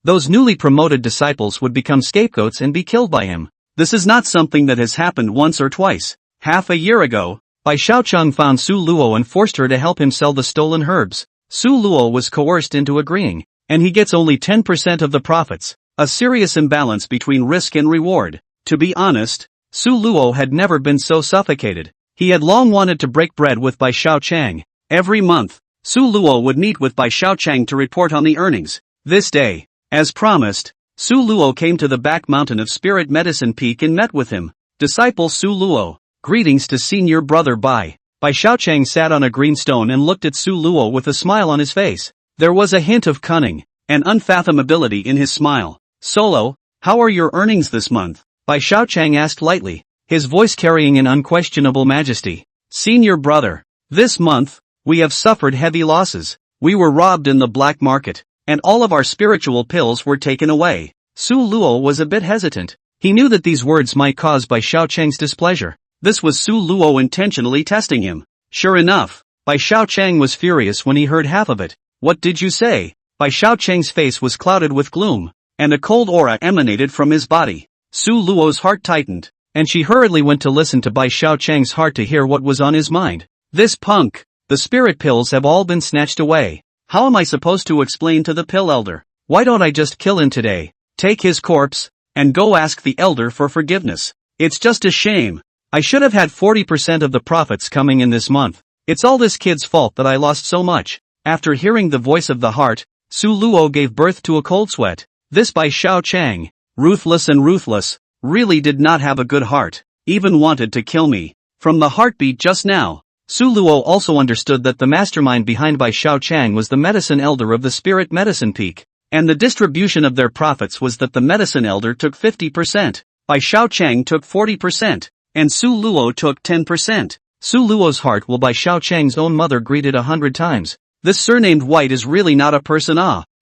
those newly promoted disciples would become scapegoats and be killed by him. This is not something that has happened once or twice. Half a year ago, Bai Xiaoqiao found Su Luo and forced her to help him sell the stolen herbs. Su Luo was coerced into agreeing, and he gets only 10% of the profits, a serious imbalance between risk and reward. To be honest, Su Luo had never been so suffocated. He had long wanted to break bread with Bai Xiaoqiao. Every month, Su Luo would meet with Bai Xiaoqiao to report on the earnings. This day, as promised, Su Luo came to the back mountain of Spirit Medicine Peak and met with him. Disciple Su Luo, greetings to senior brother Bai. Bai Xiaoqiao sat on a green stone and looked at Su Luo with a smile on his face. There was a hint of cunning and unfathomability in his smile. Solo, how are your earnings this month? Bai Xiaoqiao asked lightly, his voice carrying an unquestionable majesty. Senior brother, this month, we have suffered heavy losses. We were robbed in the black market, and all of our spiritual pills were taken away. Su Luo was a bit hesitant. He knew that these words might cause Bai Xiaoqiao's displeasure. This was Su Luo intentionally testing him. Sure enough, Bai Xiaoqiao was furious when he heard half of it. What did you say? Bai Xiaoqiao's face was clouded with gloom, and a cold aura emanated from his body. Su Luo's heart tightened, and she hurriedly went to listen to Bai Xiaoqiao's heart to hear what was on his mind. This punk! The spirit pills have all been snatched away. How am I supposed to explain to the pill elder? Why don't I just kill him today, take his corpse, and go ask the elder for forgiveness? It's just a shame. I should have had 40% of the profits coming in this month. It's all this kid's fault that I lost so much. After hearing the voice of the heart, Su Luo gave birth to a cold sweat. This Bai Xiaoqiao, ruthless, really did not have a good heart, even wanted to kill me. From the heartbeat just now, Su Luo also understood that the mastermind behind Bai Xiaoqiao was the medicine elder of the Spirit Medicine Peak, and the distribution of their profits was that the medicine elder took 50%, Bai Xiaoqiao took 40%, and Su Luo took 10%. Su Luo's heart will Bai Xiaoqiao's own mother greeted 100 times. This surnamed White is really not a person.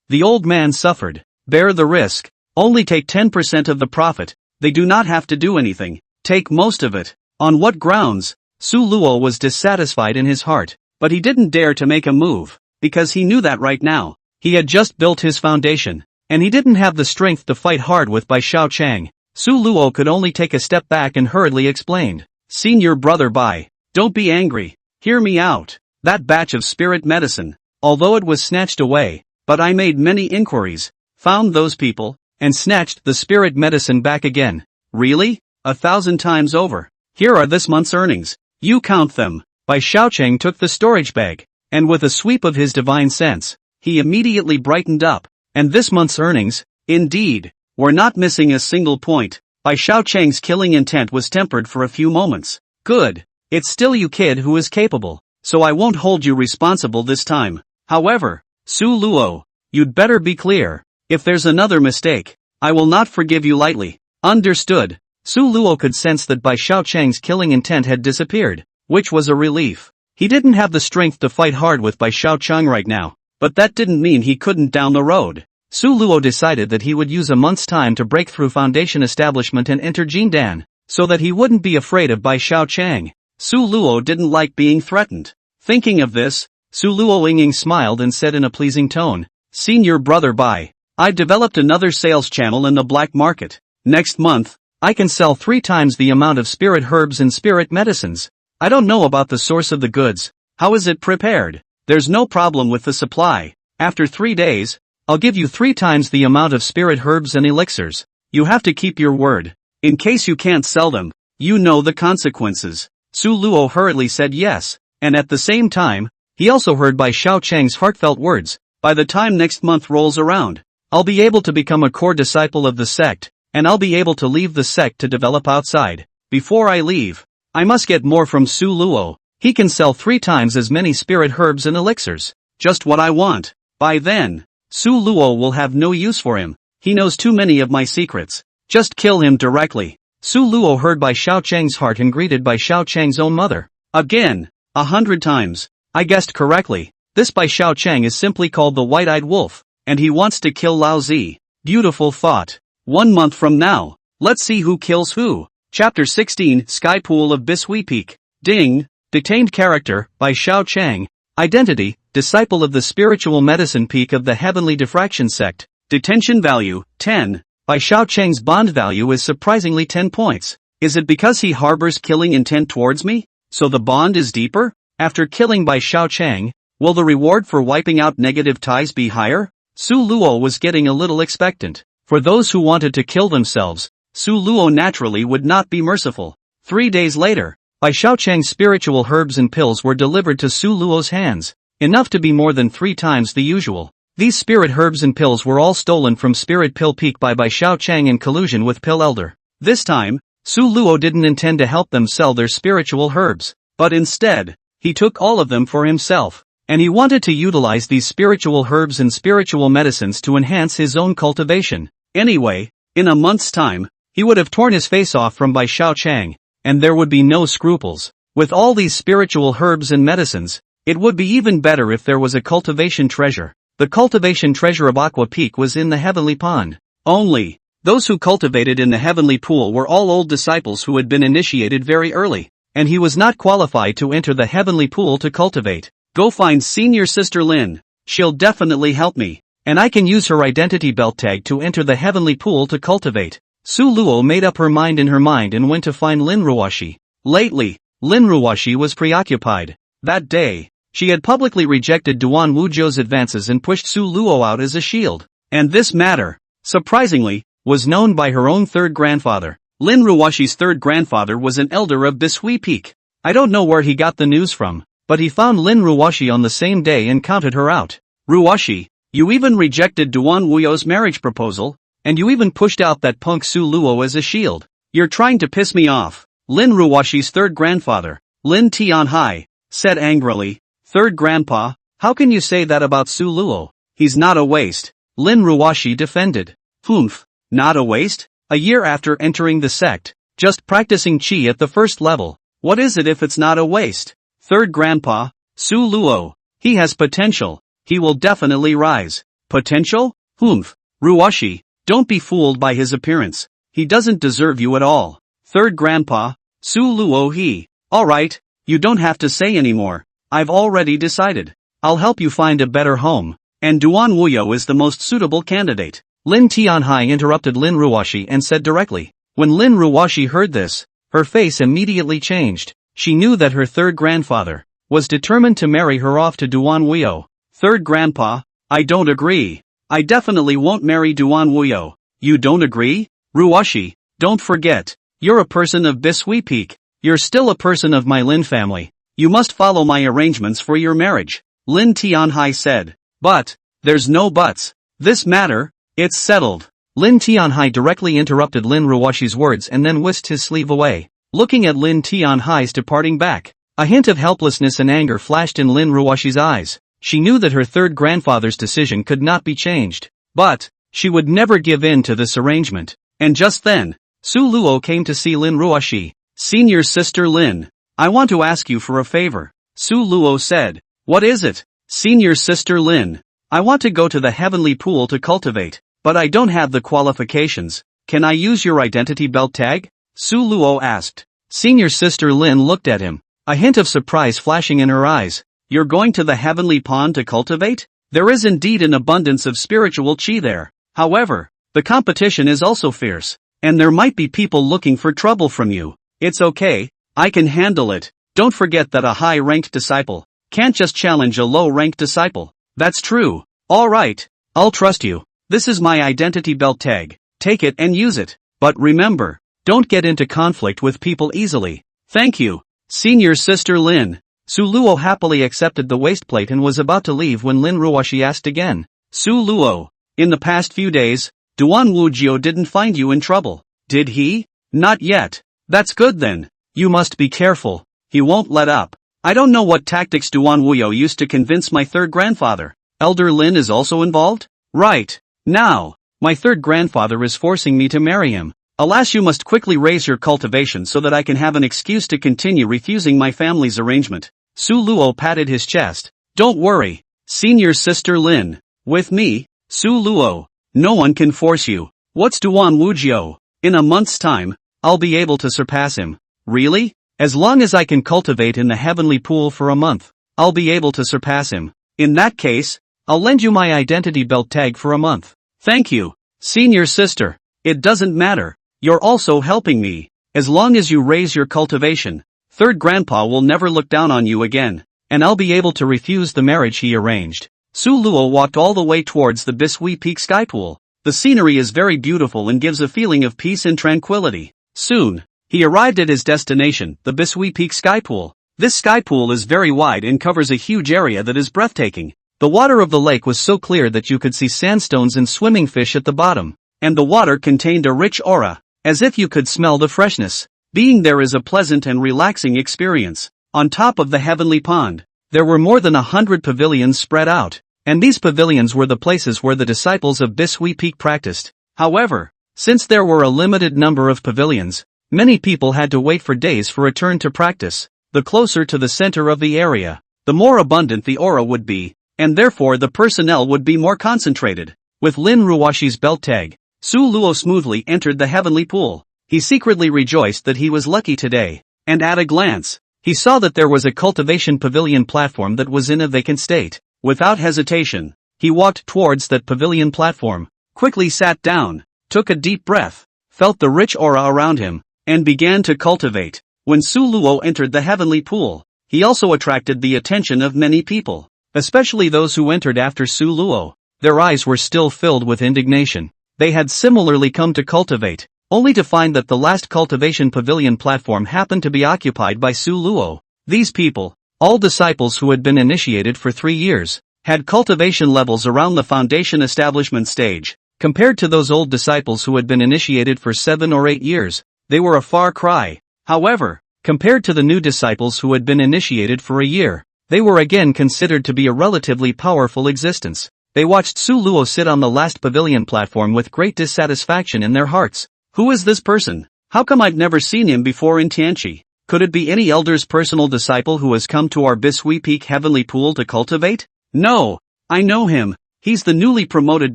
The old man suffered. Bear the risk. Only take 10% of the profit. They do not have to do anything. Take most of it. On what grounds? Su Luo was dissatisfied in his heart, but he didn't dare to make a move, because he knew that right now, he had just built his foundation, and he didn't have the strength to fight hard with Bai Xiaoqiao. Su Luo could only take a step back and hurriedly explained. Senior brother Bai, don't be angry, hear me out. That batch of spirit medicine, although it was snatched away, but I made many inquiries, found those people, and snatched the spirit medicine back again. Really? 1,000 times over. Here are this month's earnings. You count them. Bai Xiaoqiao took the storage bag, and with a sweep of his divine sense, he immediately brightened up, and this month's earnings, indeed, were not missing a single point. Bai Xiaoqiao's killing intent was tempered for a few moments. Good. It's still you kid who is capable, so I won't hold you responsible this time. However, Su Luo, you'd better be clear. If there's another mistake, I will not forgive you lightly. Understood. Su Luo could sense that Bai Xiaoqiao's killing intent had disappeared, which was a relief. He didn't have the strength to fight hard with Bai Xiaoqiao right now, but that didn't mean he couldn't down the road. Su Luo decided that he would use a month's time to break through foundation establishment and enter Jindan, so that he wouldn't be afraid of Bai Xiaoqiao. Su Luo didn't like being threatened. Thinking of this, Su Luo Yinging smiled and said in a pleasing tone, Senior brother Bai, I've developed another sales channel in the black market. Next month, I can sell 3 times the amount of spirit herbs and spirit medicines. I don't know about the source of the goods. How is it prepared? There's no problem with the supply. After 3 days, I'll give you 3 times the amount of spirit herbs and elixirs. You have to keep your word. In case you can't sell them, you know the consequences. Su Luo hurriedly said yes, and at the same time, he also heard Bai Xiaoqiang's heartfelt words. By the time next month rolls around, I'll be able to become a core disciple of the sect, and I'll be able to leave the sect to develop outside. Before I leave, I must get more from Su Luo. He can sell 3 times as many spirit herbs and elixirs. Just what I want. By then, Su Luo will have no use for him. He knows too many of my secrets. Just kill him directly. Su Luo heard Bai Xiaoqiang's heart and greeted Bai Xiaoqiang's own mother. Again, 100 times. I guessed correctly. This Bai Xiaoqiang is simply called the White-Eyed Wolf, and he wants to kill Lao Zi. Beautiful thought. 1 month from now, let's see who kills who. Chapter 16, Sky Pool of Bishui Peak. Ding. Detained character, Bai Xiaoqiang. Identity, disciple of the spiritual medicine peak of the Heavenly Diffraction Sect. Detention value, 10. Bai Xiaoqiang's bond value is surprisingly 10 points. Is it because he harbors killing intent towards me? So the bond is deeper? After killing Bai Xiaoqiang, will the reward for wiping out negative ties be higher? Su Luo was getting a little expectant. For those who wanted to kill themselves, Su Luo naturally would not be merciful. 3 days later, Bai Xiaoqiang's spiritual herbs and pills were delivered to Su Luo's hands, enough to be more than 3 times the usual. These spirit herbs and pills were all stolen from Spirit Pill Peak by Bai Xiaoqiang in collusion with Pill Elder. This time, Su Luo didn't intend to help them sell their spiritual herbs, but instead, he took all of them for himself, and he wanted to utilize these spiritual herbs and spiritual medicines to enhance his own cultivation. Anyway, in a month's time, he would have torn his face off from Bai Xiaoqiang, and there would be no scruples. With all these spiritual herbs and medicines, it would be even better if there was a cultivation treasure. The cultivation treasure of Aqua Peak was in the Heavenly Pond. Only, those who cultivated in the Heavenly Pool were all old disciples who had been initiated very early, and he was not qualified to enter the Heavenly Pool to cultivate. Go find senior sister Lin. She'll definitely help me, and I can use her identity belt tag to enter the Heavenly Pool to cultivate. Su Luo made up her mind in her mind and went to find Lin Ruoxi. Lately, Lin Ruoxi was preoccupied. That day, she had publicly rejected Duan Wuyou's advances and pushed Su Luo out as a shield. And this matter, surprisingly, was known by her own third grandfather. Lin Ruoxi's third grandfather was an elder of Bishui Peak. I don't know where he got the news from, but he found Lin Ruoxi on the same day and counted her out. Ruoxi, you even rejected Duan Wuyou's marriage proposal, and you even pushed out that punk Su Luo as a shield. You're trying to piss me off. Lin Ruoxi's third grandfather, Lin Tianhai, said angrily. Third grandpa, how can you say that about Su Luo? He's not a waste. Lin Ruoxi defended. Humph, not a waste? A year after entering the sect, just practicing qi at the first level. What is it if it's not a waste? Third grandpa, Su Luo, he has potential. He will definitely rise. Potential? Humph. Ruoxi, don't be fooled by his appearance. He doesn't deserve you at all. Third grandpa, Su Luo he. Alright, you don't have to say anymore. I've already decided. I'll help you find a better home. And Duan Wuyou is the most suitable candidate. Lin Tianhai interrupted Lin Ruoxi and said directly. When Lin Ruoxi heard this, her face immediately changed. She knew that her third grandfather was determined to marry her off to Duan Wuyou. Third grandpa, I don't agree. I definitely won't marry Duan Wuyou. You don't agree? Ruoxi, don't forget, you're a person of Bishui Peak. You're still a person of my Lin family. You must follow my arrangements for your marriage. Lin Tianhai said. But, there's no buts. This matter, it's settled. Lin Tianhai directly interrupted Lin Ruoxi's words and then whisked his sleeve away. Looking at Lin Tianhai's departing back, a hint of helplessness and anger flashed in Lin Ruoxi's eyes. She knew that her third grandfather's decision could not be changed. But, she would never give in to this arrangement. And just then, Su Luo came to see Lin Ruoxi. Senior sister Lin, I want to ask you for a favor. Su Luo said. What is it? Senior sister Lin, I want to go to the Heavenly Pool to cultivate, but I don't have the qualifications. Can I use your identity belt tag? Su Luo asked. Senior sister Lin looked at him, a hint of surprise flashing in her eyes. You're going to the Heavenly Pond to cultivate? There is indeed an abundance of spiritual qi there. However, the competition is also fierce, and there might be people looking for trouble from you. It's okay, I can handle it. Don't forget that a high-ranked disciple can't just challenge a low-ranked disciple. That's true. Alright, I'll trust you. This is my identity belt tag. Take it and use it. But remember, don't get into conflict with people easily. Thank you. Senior Sister Lin. Su Luo happily accepted the waistplate and was about to leave when Lin Ruoxi asked again. Su Luo, in the past few days, Duan Wuyou didn't find you in trouble, did he? Not yet. That's good then. You must be careful. He won't let up. I don't know what tactics Duan Wuyou used to convince my third grandfather. Elder Lin is also involved? Right. Now, my third grandfather is forcing me to marry him. Alas, you must quickly raise your cultivation so that I can have an excuse to continue refusing my family's arrangement. Su Luo patted his chest. Don't worry, Senior Sister Lin. With me, Su Luo, no one can force you. What's Duan Wuyou? In a month's time, I'll be able to surpass him. Really? As long as I can cultivate in the heavenly pool for a month, I'll be able to surpass him. In that case, I'll lend you my identity belt tag for a month. Thank you, Senior Sister. It doesn't matter. You're also helping me. As long as you raise your cultivation, Third Grandpa will never look down on you again, and I'll be able to refuse the marriage he arranged. Su Luo walked all the way towards the Bishui Peak sky pool. The scenery is very beautiful and gives a feeling of peace and tranquility. Soon, he arrived at his destination, the Bishui Peak sky pool. This sky pool is very wide and covers a huge area that is breathtaking. The water of the lake was so clear that you could see sandstones and swimming fish at the bottom, and the water contained a rich aura, as if you could smell the freshness. Being there is a pleasant and relaxing experience. On top of the heavenly pond, there were more than 100 pavilions spread out, and these pavilions were the places where the disciples of Bishui Peak practiced. However, since there were a limited number of pavilions, many people had to wait for days for a turn to practice. The closer to the center of the area, the more abundant the aura would be, and therefore the personnel would be more concentrated. With Lin Ruoxi's belt tag, Su Luo smoothly entered the heavenly pool. He secretly rejoiced that he was lucky today, and at a glance, he saw that there was a cultivation pavilion platform that was in a vacant state. Without hesitation, he walked towards that pavilion platform, quickly sat down, took a deep breath, felt the rich aura around him, and began to cultivate. When Su Luo entered the heavenly pool, he also attracted the attention of many people, especially those who entered after Su Luo. Their eyes were still filled with indignation. They had similarly come to cultivate, only to find that the last cultivation pavilion platform happened to be occupied by Su Luo. These people, all disciples who had been initiated for 3 years, had cultivation levels around the foundation establishment stage. Compared to those old disciples who had been initiated for 7 or 8 years, they were a far cry. However, compared to the new disciples who had been initiated for a year, they were again considered to be a relatively powerful existence. They watched Su Luo sit on the last pavilion platform with great dissatisfaction in their hearts. Who is this person? How come I've never seen him before in Tianqi? Could it be any elder's personal disciple who has come to our Bishui Peak heavenly pool to cultivate? No, I know him. He's the newly promoted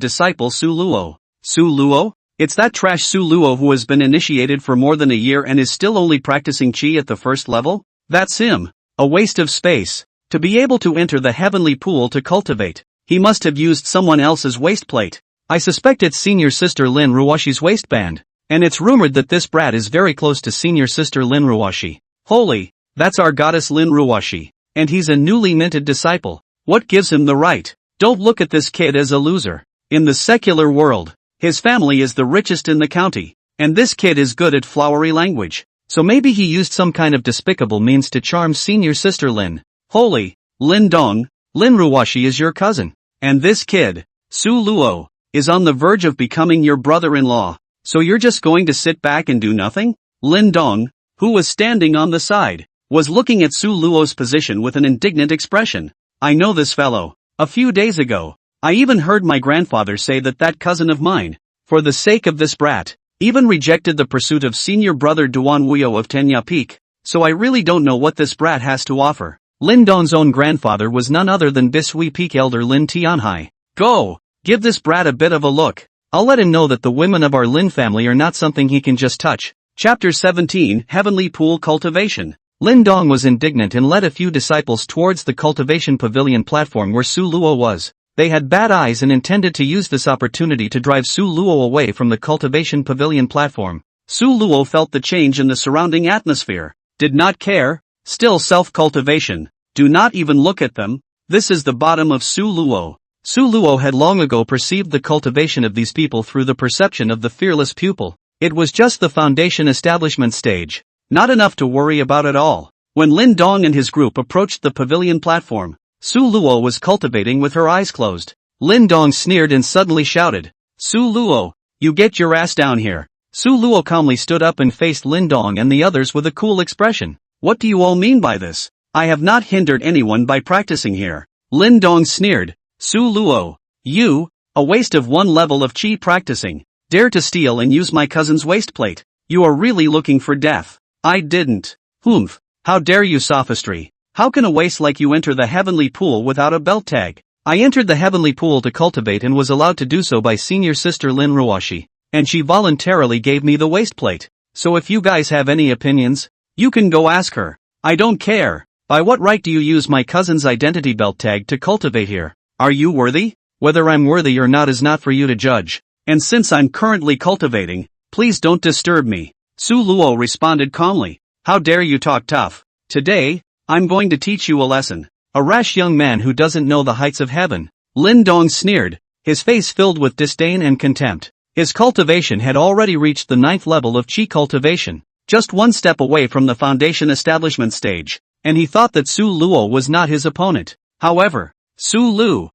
disciple Su Luo. Su Luo? It's that trash Su Luo who has been initiated for more than a year and is still only practicing qi at the first level? That's him. A waste of space. To be able to enter the heavenly pool to cultivate, he must have used someone else's waistplate. I suspect it's Senior Sister Lin Ruoxi's waistband, and it's rumored that this brat is very close to Senior Sister Lin Ruoxi. Holy, that's our goddess Lin Ruoxi, and he's a newly minted disciple. What gives him the right? Don't look at this kid as a loser. In the secular world, his family is the richest in the county, and this kid is good at flowery language. So maybe he used some kind of despicable means to charm Senior Sister Lin. Holy, Lin Dong, Lin Ruoxi is your cousin. And this kid, Su Luo, is on the verge of becoming your brother-in-law. So you're just going to sit back and do nothing? Lin Dong, who was standing on the side, was looking at Su Luo's position with an indignant expression. I know this fellow. A few days ago, I even heard my grandfather say that cousin of mine, for the sake of this brat, even rejected the pursuit of senior brother Duan Wuyou of Tenya Peak. So I really don't know what this brat has to offer. Lin Dong's own grandfather was none other than Bishui Peak elder Lin Tianhai. Go, give this brat a bit of a look. I'll let him know that the women of our Lin family are not something he can just touch. Chapter 17 Heavenly Pool Cultivation. Lin Dong was indignant and led a few disciples towards the cultivation pavilion platform where Su Luo was. They had bad eyes and intended to use this opportunity to drive Su Luo away from the cultivation pavilion platform. Su Luo felt the change in the surrounding atmosphere. Did not care. Still self-cultivation. Do not even look at them. This is the bottom of Su Luo. Su Luo had long ago perceived the cultivation of these people through the perception of the fearless pupil. It was just the foundation establishment stage, not enough to worry about at all. When Lin Dong and his group approached the pavilion platform, Su Luo was cultivating with her eyes closed. Lin Dong sneered and suddenly shouted, "Su Luo, you get your ass down here." Su Luo calmly stood up and faced Lin Dong and the others with a cool expression. "What do you all mean by this? I have not hindered anyone by practicing here." Lin Dong sneered, "Su Luo, you, a waste of one level of chi practicing, dare to steal and use my cousin's waistplate. You are really looking for death." "I didn't." "Humph, how dare you sophistry? How can a waste like you enter the heavenly pool without a belt tag?" "I entered the heavenly pool to cultivate and was allowed to do so by senior sister Lin Ruoxi, and she voluntarily gave me the waistplate. So if you guys have any opinions, you can go ask her. I don't care. By what right do you use my cousin's identity belt tag to cultivate here? Are you worthy? Whether I'm worthy or not is not for you to judge. And since I'm currently cultivating, please don't disturb me." Su Luo responded calmly. "How dare you talk tough? Today, I'm going to teach you a lesson. A rash young man who doesn't know the heights of heaven." Lin Dong sneered, his face filled with disdain and contempt. His cultivation had already reached the 9th level of chi cultivation, just one step away from the foundation establishment stage, and he thought that Su Luo was not his opponent. However, Su Lu,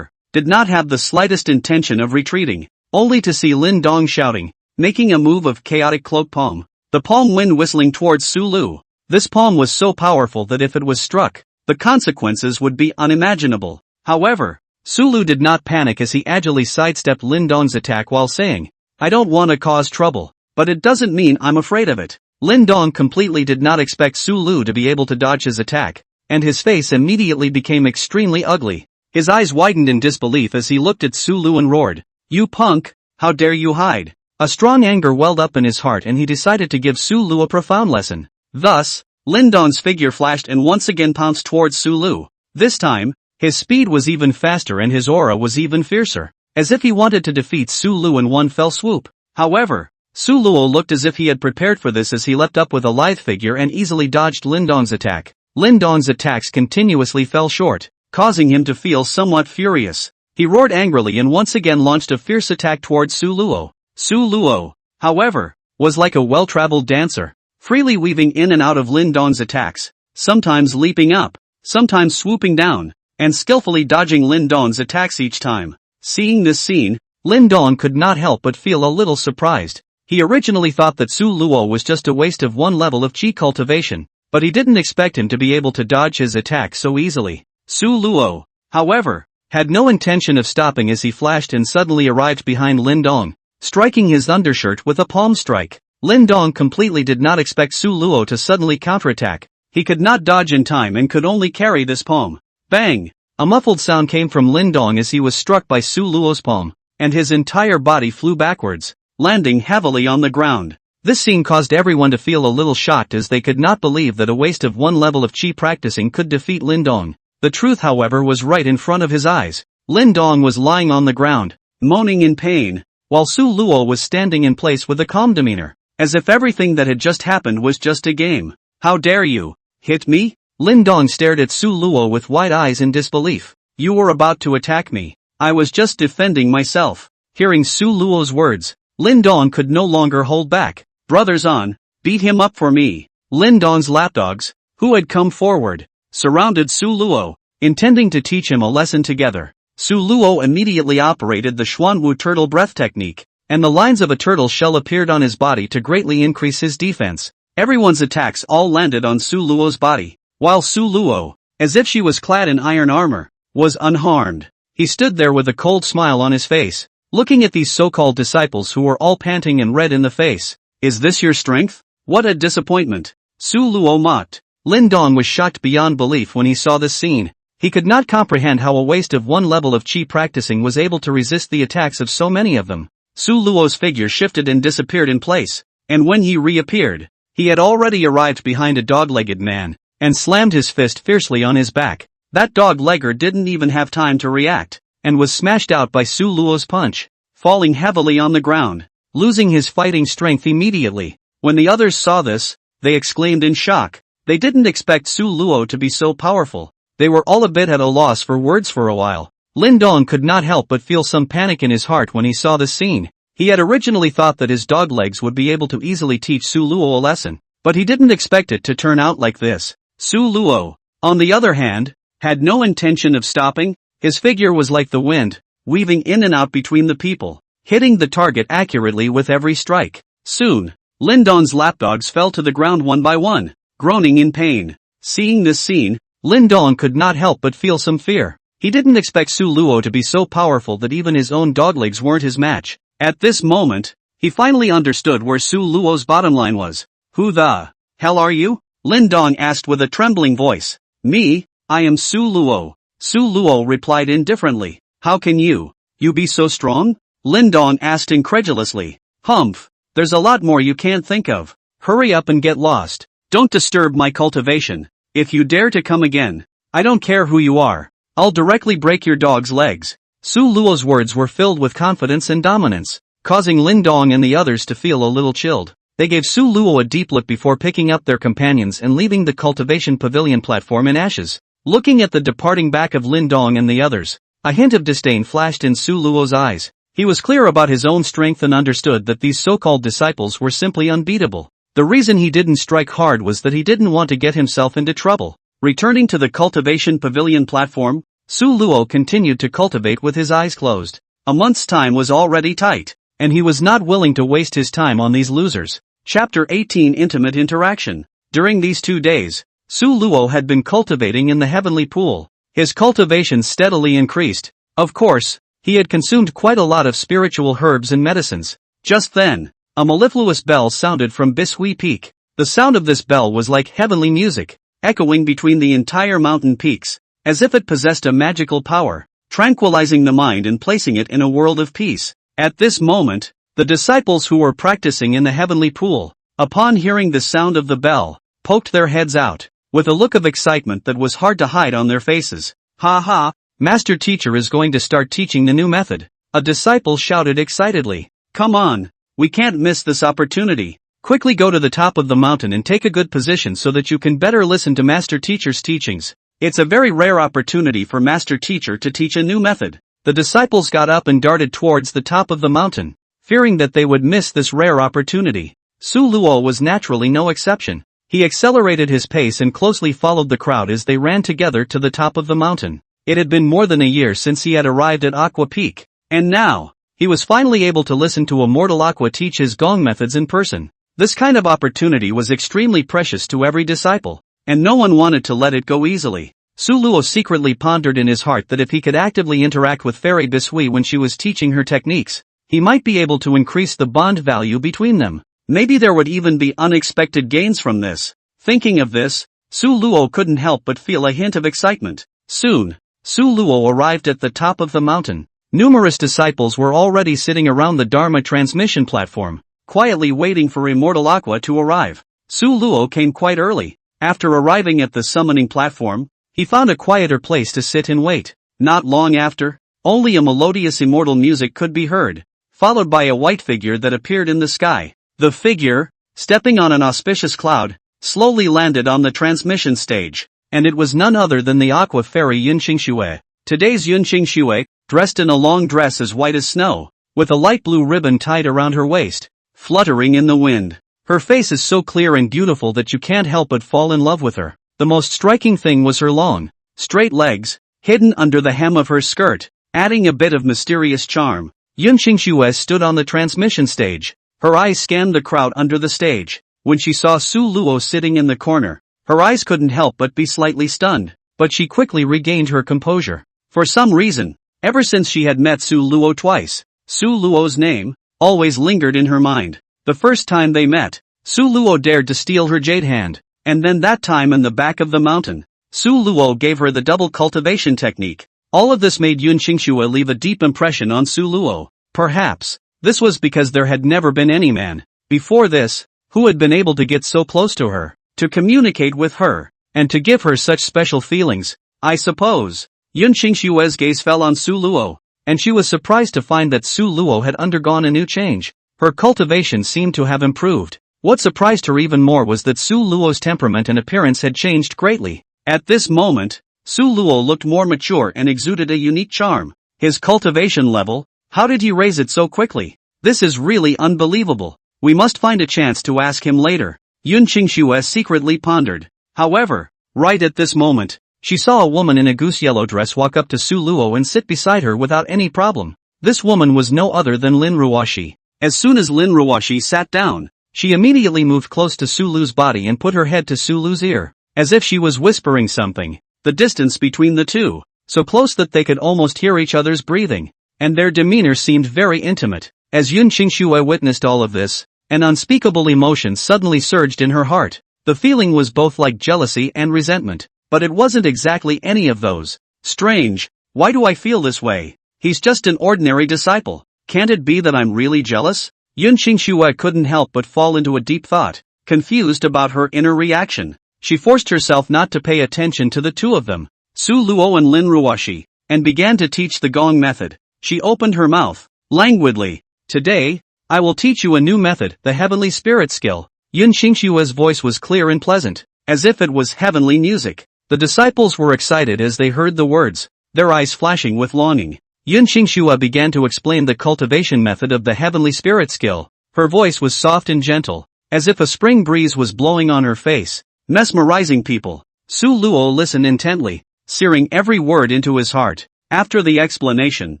did not have the slightest intention of retreating, only to see Lin Dong shouting, making a move of chaotic cloak palm, the palm wind whistling towards Su Lu. This palm was so powerful that if it was struck, the consequences would be unimaginable. However, Su Lu did not panic as he agilely sidestepped Lin Dong's attack while saying, "I don't want to cause trouble, but it doesn't mean I'm afraid of it." Lin Dong completely did not expect Su Lu to be able to dodge his attack, and his face immediately became extremely ugly. His eyes widened in disbelief as he looked at Su Lu and roared, "You punk, how dare you hide?" A strong anger welled up in his heart and he decided to give Su Lu a profound lesson. Thus, Lin Dong's figure flashed and once again pounced towards Su Lu. This time, his speed was even faster and his aura was even fiercer, as if he wanted to defeat Su Lu in one fell swoop. However, Su Luo looked as if he had prepared for this as he leapt up with a lithe figure and easily dodged Lin Dong's attack. Lin Dong's attacks continuously fell short, causing him to feel somewhat furious. He roared angrily and once again launched a fierce attack towards Su Luo. Su Luo, however, was like a well-traveled dancer, freely weaving in and out of Lin Dong's attacks, sometimes leaping up, sometimes swooping down, and skillfully dodging Lin Dong's attacks each time. Seeing this scene, Lin Dong could not help but feel a little surprised. He originally thought that Su Luo was just a waste of one level of chi cultivation, but he didn't expect him to be able to dodge his attack so easily. Su Luo, however, had no intention of stopping as he flashed and suddenly arrived behind Lin Dong, striking his undershirt with a palm strike. Lin Dong completely did not expect Su Luo to suddenly counterattack. He could not dodge in time and could only carry this palm. Bang! A muffled sound came from Lin Dong as he was struck by Su Luo's palm, and his entire body flew backwards, landing heavily on the ground. This scene caused everyone to feel a little shocked as they could not believe that a waste of one level of chi practicing could defeat Lin Dong. The truth, however, was right in front of his eyes. Lin Dong was lying on the ground, moaning in pain, while Su Luo was standing in place with a calm demeanor, as if everything that had just happened was just a game. "How dare you hit me?" Lin Dong stared at Su Luo with wide eyes in disbelief. "You were about to attack me. I was just defending myself." Hearing Su Luo's words, Lin Dong could no longer hold back. "Brothers on, beat him up for me." Lin Dong's lapdogs, who had come forward, surrounded Su Luo, intending to teach him a lesson together. Su Luo immediately operated the Xuanwu turtle breath technique, and the lines of a turtle shell appeared on his body to greatly increase his defense. Everyone's attacks all landed on Su Luo's body, while Su Luo, as if she was clad in iron armor, was unharmed. He stood there with a cold smile on his face, looking at these so-called disciples who were all panting and red in the face. "Is this your strength? What a disappointment!" Su Luo mocked. Lin Dong was shocked beyond belief when he saw this scene. He could not comprehend how a waste of one level of chi practicing was able to resist the attacks of so many of them. Su Luo's figure shifted and disappeared in place, and when he reappeared, he had already arrived behind a dog-legged man, and slammed his fist fiercely on his back. That dog-legger didn't even have time to react, and was smashed out by Su Luo's punch, falling heavily on the ground, losing his fighting strength immediately. When the others saw this, they exclaimed in shock. They didn't expect Su Luo to be so powerful. They were all a bit at a loss for words for a while. Lin Dong could not help but feel some panic in his heart when he saw this scene. He had originally thought that his dog legs would be able to easily teach Su Luo a lesson, but he didn't expect it to turn out like this. Su Luo, on the other hand, had no intention of stopping. His figure was like the wind, weaving in and out between the people, hitting the target accurately with every strike. Soon, Lin Dong's lapdogs fell to the ground one by one, groaning in pain. Seeing this scene, Lin Dong could not help but feel some fear. He didn't expect Su Luo to be so powerful that even his own doglegs weren't his match. At this moment, he finally understood where Su Luo's bottom line was. Who the hell are you? Lin Dong asked with a trembling voice. Me, I am Su Luo. Su Luo replied indifferently. How can you be so strong? Lin Dong asked incredulously. Humph, there's a lot more you can't think of. Hurry up and get lost. Don't disturb my cultivation. If you dare to come again, I don't care who you are. I'll directly break your dog's legs. Su Luo's words were filled with confidence and dominance, causing Lin Dong and the others to feel a little chilled. They gave Su Luo a deep look before picking up their companions and leaving the cultivation pavilion platform in ashes. Looking at the departing back of Lin Dong and the others, a hint of disdain flashed in Su Luo's eyes. He was clear about his own strength and understood that these so-called disciples were simply unbeatable. The reason he didn't strike hard was that he didn't want to get himself into trouble. Returning to the cultivation pavilion platform, Su Luo continued to cultivate with his eyes closed. A month's time was already tight, and he was not willing to waste his time on these losers. Chapter 18 Intimate Interaction. During these 2 days, Su Luo had been cultivating in the heavenly pool. His cultivation steadily increased. Of course, he had consumed quite a lot of spiritual herbs and medicines. Just then, a mellifluous bell sounded from Bishui Peak. The sound of this bell was like heavenly music, echoing between the entire mountain peaks, as if it possessed a magical power, tranquilizing the mind and placing it in a world of peace. At this moment, the disciples who were practicing in the heavenly pool, upon hearing the sound of the bell, poked their heads out, with a look of excitement that was hard to hide on their faces. Ha ha, Master Teacher is going to start teaching the new method. A disciple shouted excitedly. Come on, we can't miss this opportunity. Quickly go to the top of the mountain and take a good position so that you can better listen to Master Teacher's teachings. It's a very rare opportunity for Master Teacher to teach a new method. The disciples got up and darted towards the top of the mountain, fearing that they would miss this rare opportunity. Su Luo was naturally no exception. He accelerated his pace and closely followed the crowd as they ran together to the top of the mountain. It had been more than a year since he had arrived at Aqua Peak, and now, he was finally able to listen to a mortal Aqua teach his gong methods in person. This kind of opportunity was extremely precious to every disciple, and no one wanted to let it go easily. Su Luo secretly pondered in his heart that if he could actively interact with Fairy Bishui when she was teaching her techniques, he might be able to increase the bond value between them. Maybe there would even be unexpected gains from this. Thinking of this, Su Luo couldn't help but feel a hint of excitement. Soon, Su Luo arrived at the top of the mountain. Numerous disciples were already sitting around the Dharma transmission platform, quietly waiting for Immortal Aqua to arrive. Su Luo came quite early. After arriving at the summoning platform, he found a quieter place to sit and wait. Not long after, only a melodious immortal music could be heard, followed by a white figure that appeared in the sky. The figure, stepping on an auspicious cloud, slowly landed on the transmission stage, and it was none other than the Aqua Fairy Yunqingxue. Today's Yunqingxue, dressed in a long dress as white as snow, with a light blue ribbon tied around her waist, fluttering in the wind. Her face is so clear and beautiful that you can't help but fall in love with her. The most striking thing was her long, straight legs, hidden under the hem of her skirt, adding a bit of mysterious charm. Yunqingxue stood on the transmission stage. Her eyes scanned the crowd under the stage. When she saw Su Luo sitting in the corner, her eyes couldn't help but be slightly stunned, but she quickly regained her composure. For some reason, ever since she had met Su Luo twice, Su Luo's name always lingered in her mind. The first time they met, Su Luo dared to steal her jade hand, and then that time in the back of the mountain, Su Luo gave her the double cultivation technique. All of this made Yunqingxue leave a deep impression on Su Luo. Perhaps, this was because there had never been any man, before this, who had been able to get so close to her, to communicate with her, and to give her such special feelings. I suppose. Yunqingxue's gaze fell on Su Luo, and she was surprised to find that Su Luo had undergone a new change. Her cultivation seemed to have improved. What surprised her even more was that Su Luo's temperament and appearance had changed greatly. At this moment, Su Luo looked more mature and exuded a unique charm. His cultivation level? How did he raise it so quickly? This is really unbelievable. We must find a chance to ask him later. Yun Qingxue secretly pondered. However, right at this moment, she saw a woman in a goose yellow dress walk up to Su Luo and sit beside her without any problem. This woman was no other than Lin Ruoxi. As soon as Lin Ruoxi sat down, she immediately moved close to Su Lu's body and put her head to Su Lu's ear, as if she was whispering something. The distance between the two, so close that they could almost hear each other's breathing, and their demeanor seemed very intimate. As Yun Qingxue witnessed all of this, an unspeakable emotion suddenly surged in her heart. The feeling was both like jealousy and resentment, but it wasn't exactly any of those. Strange, why do I feel this way? He's just an ordinary disciple. Can't it be that I'm really jealous? Yun Qingxue couldn't help but fall into a deep thought, confused about her inner reaction. She forced herself not to pay attention to the two of them, Su Luo and Lin Ruoxi, and began to teach the gong method. She opened her mouth, languidly. Today, I will teach you a new method, the heavenly spirit skill. Yun Qingxue's voice was clear and pleasant, as if it was heavenly music. The disciples were excited as they heard the words, their eyes flashing with longing. Yun Qingxue began to explain the cultivation method of the heavenly spirit skill. Her voice was soft and gentle, as if a spring breeze was blowing on her face, mesmerizing people. Su Luo listened intently, searing every word into his heart. After the explanation,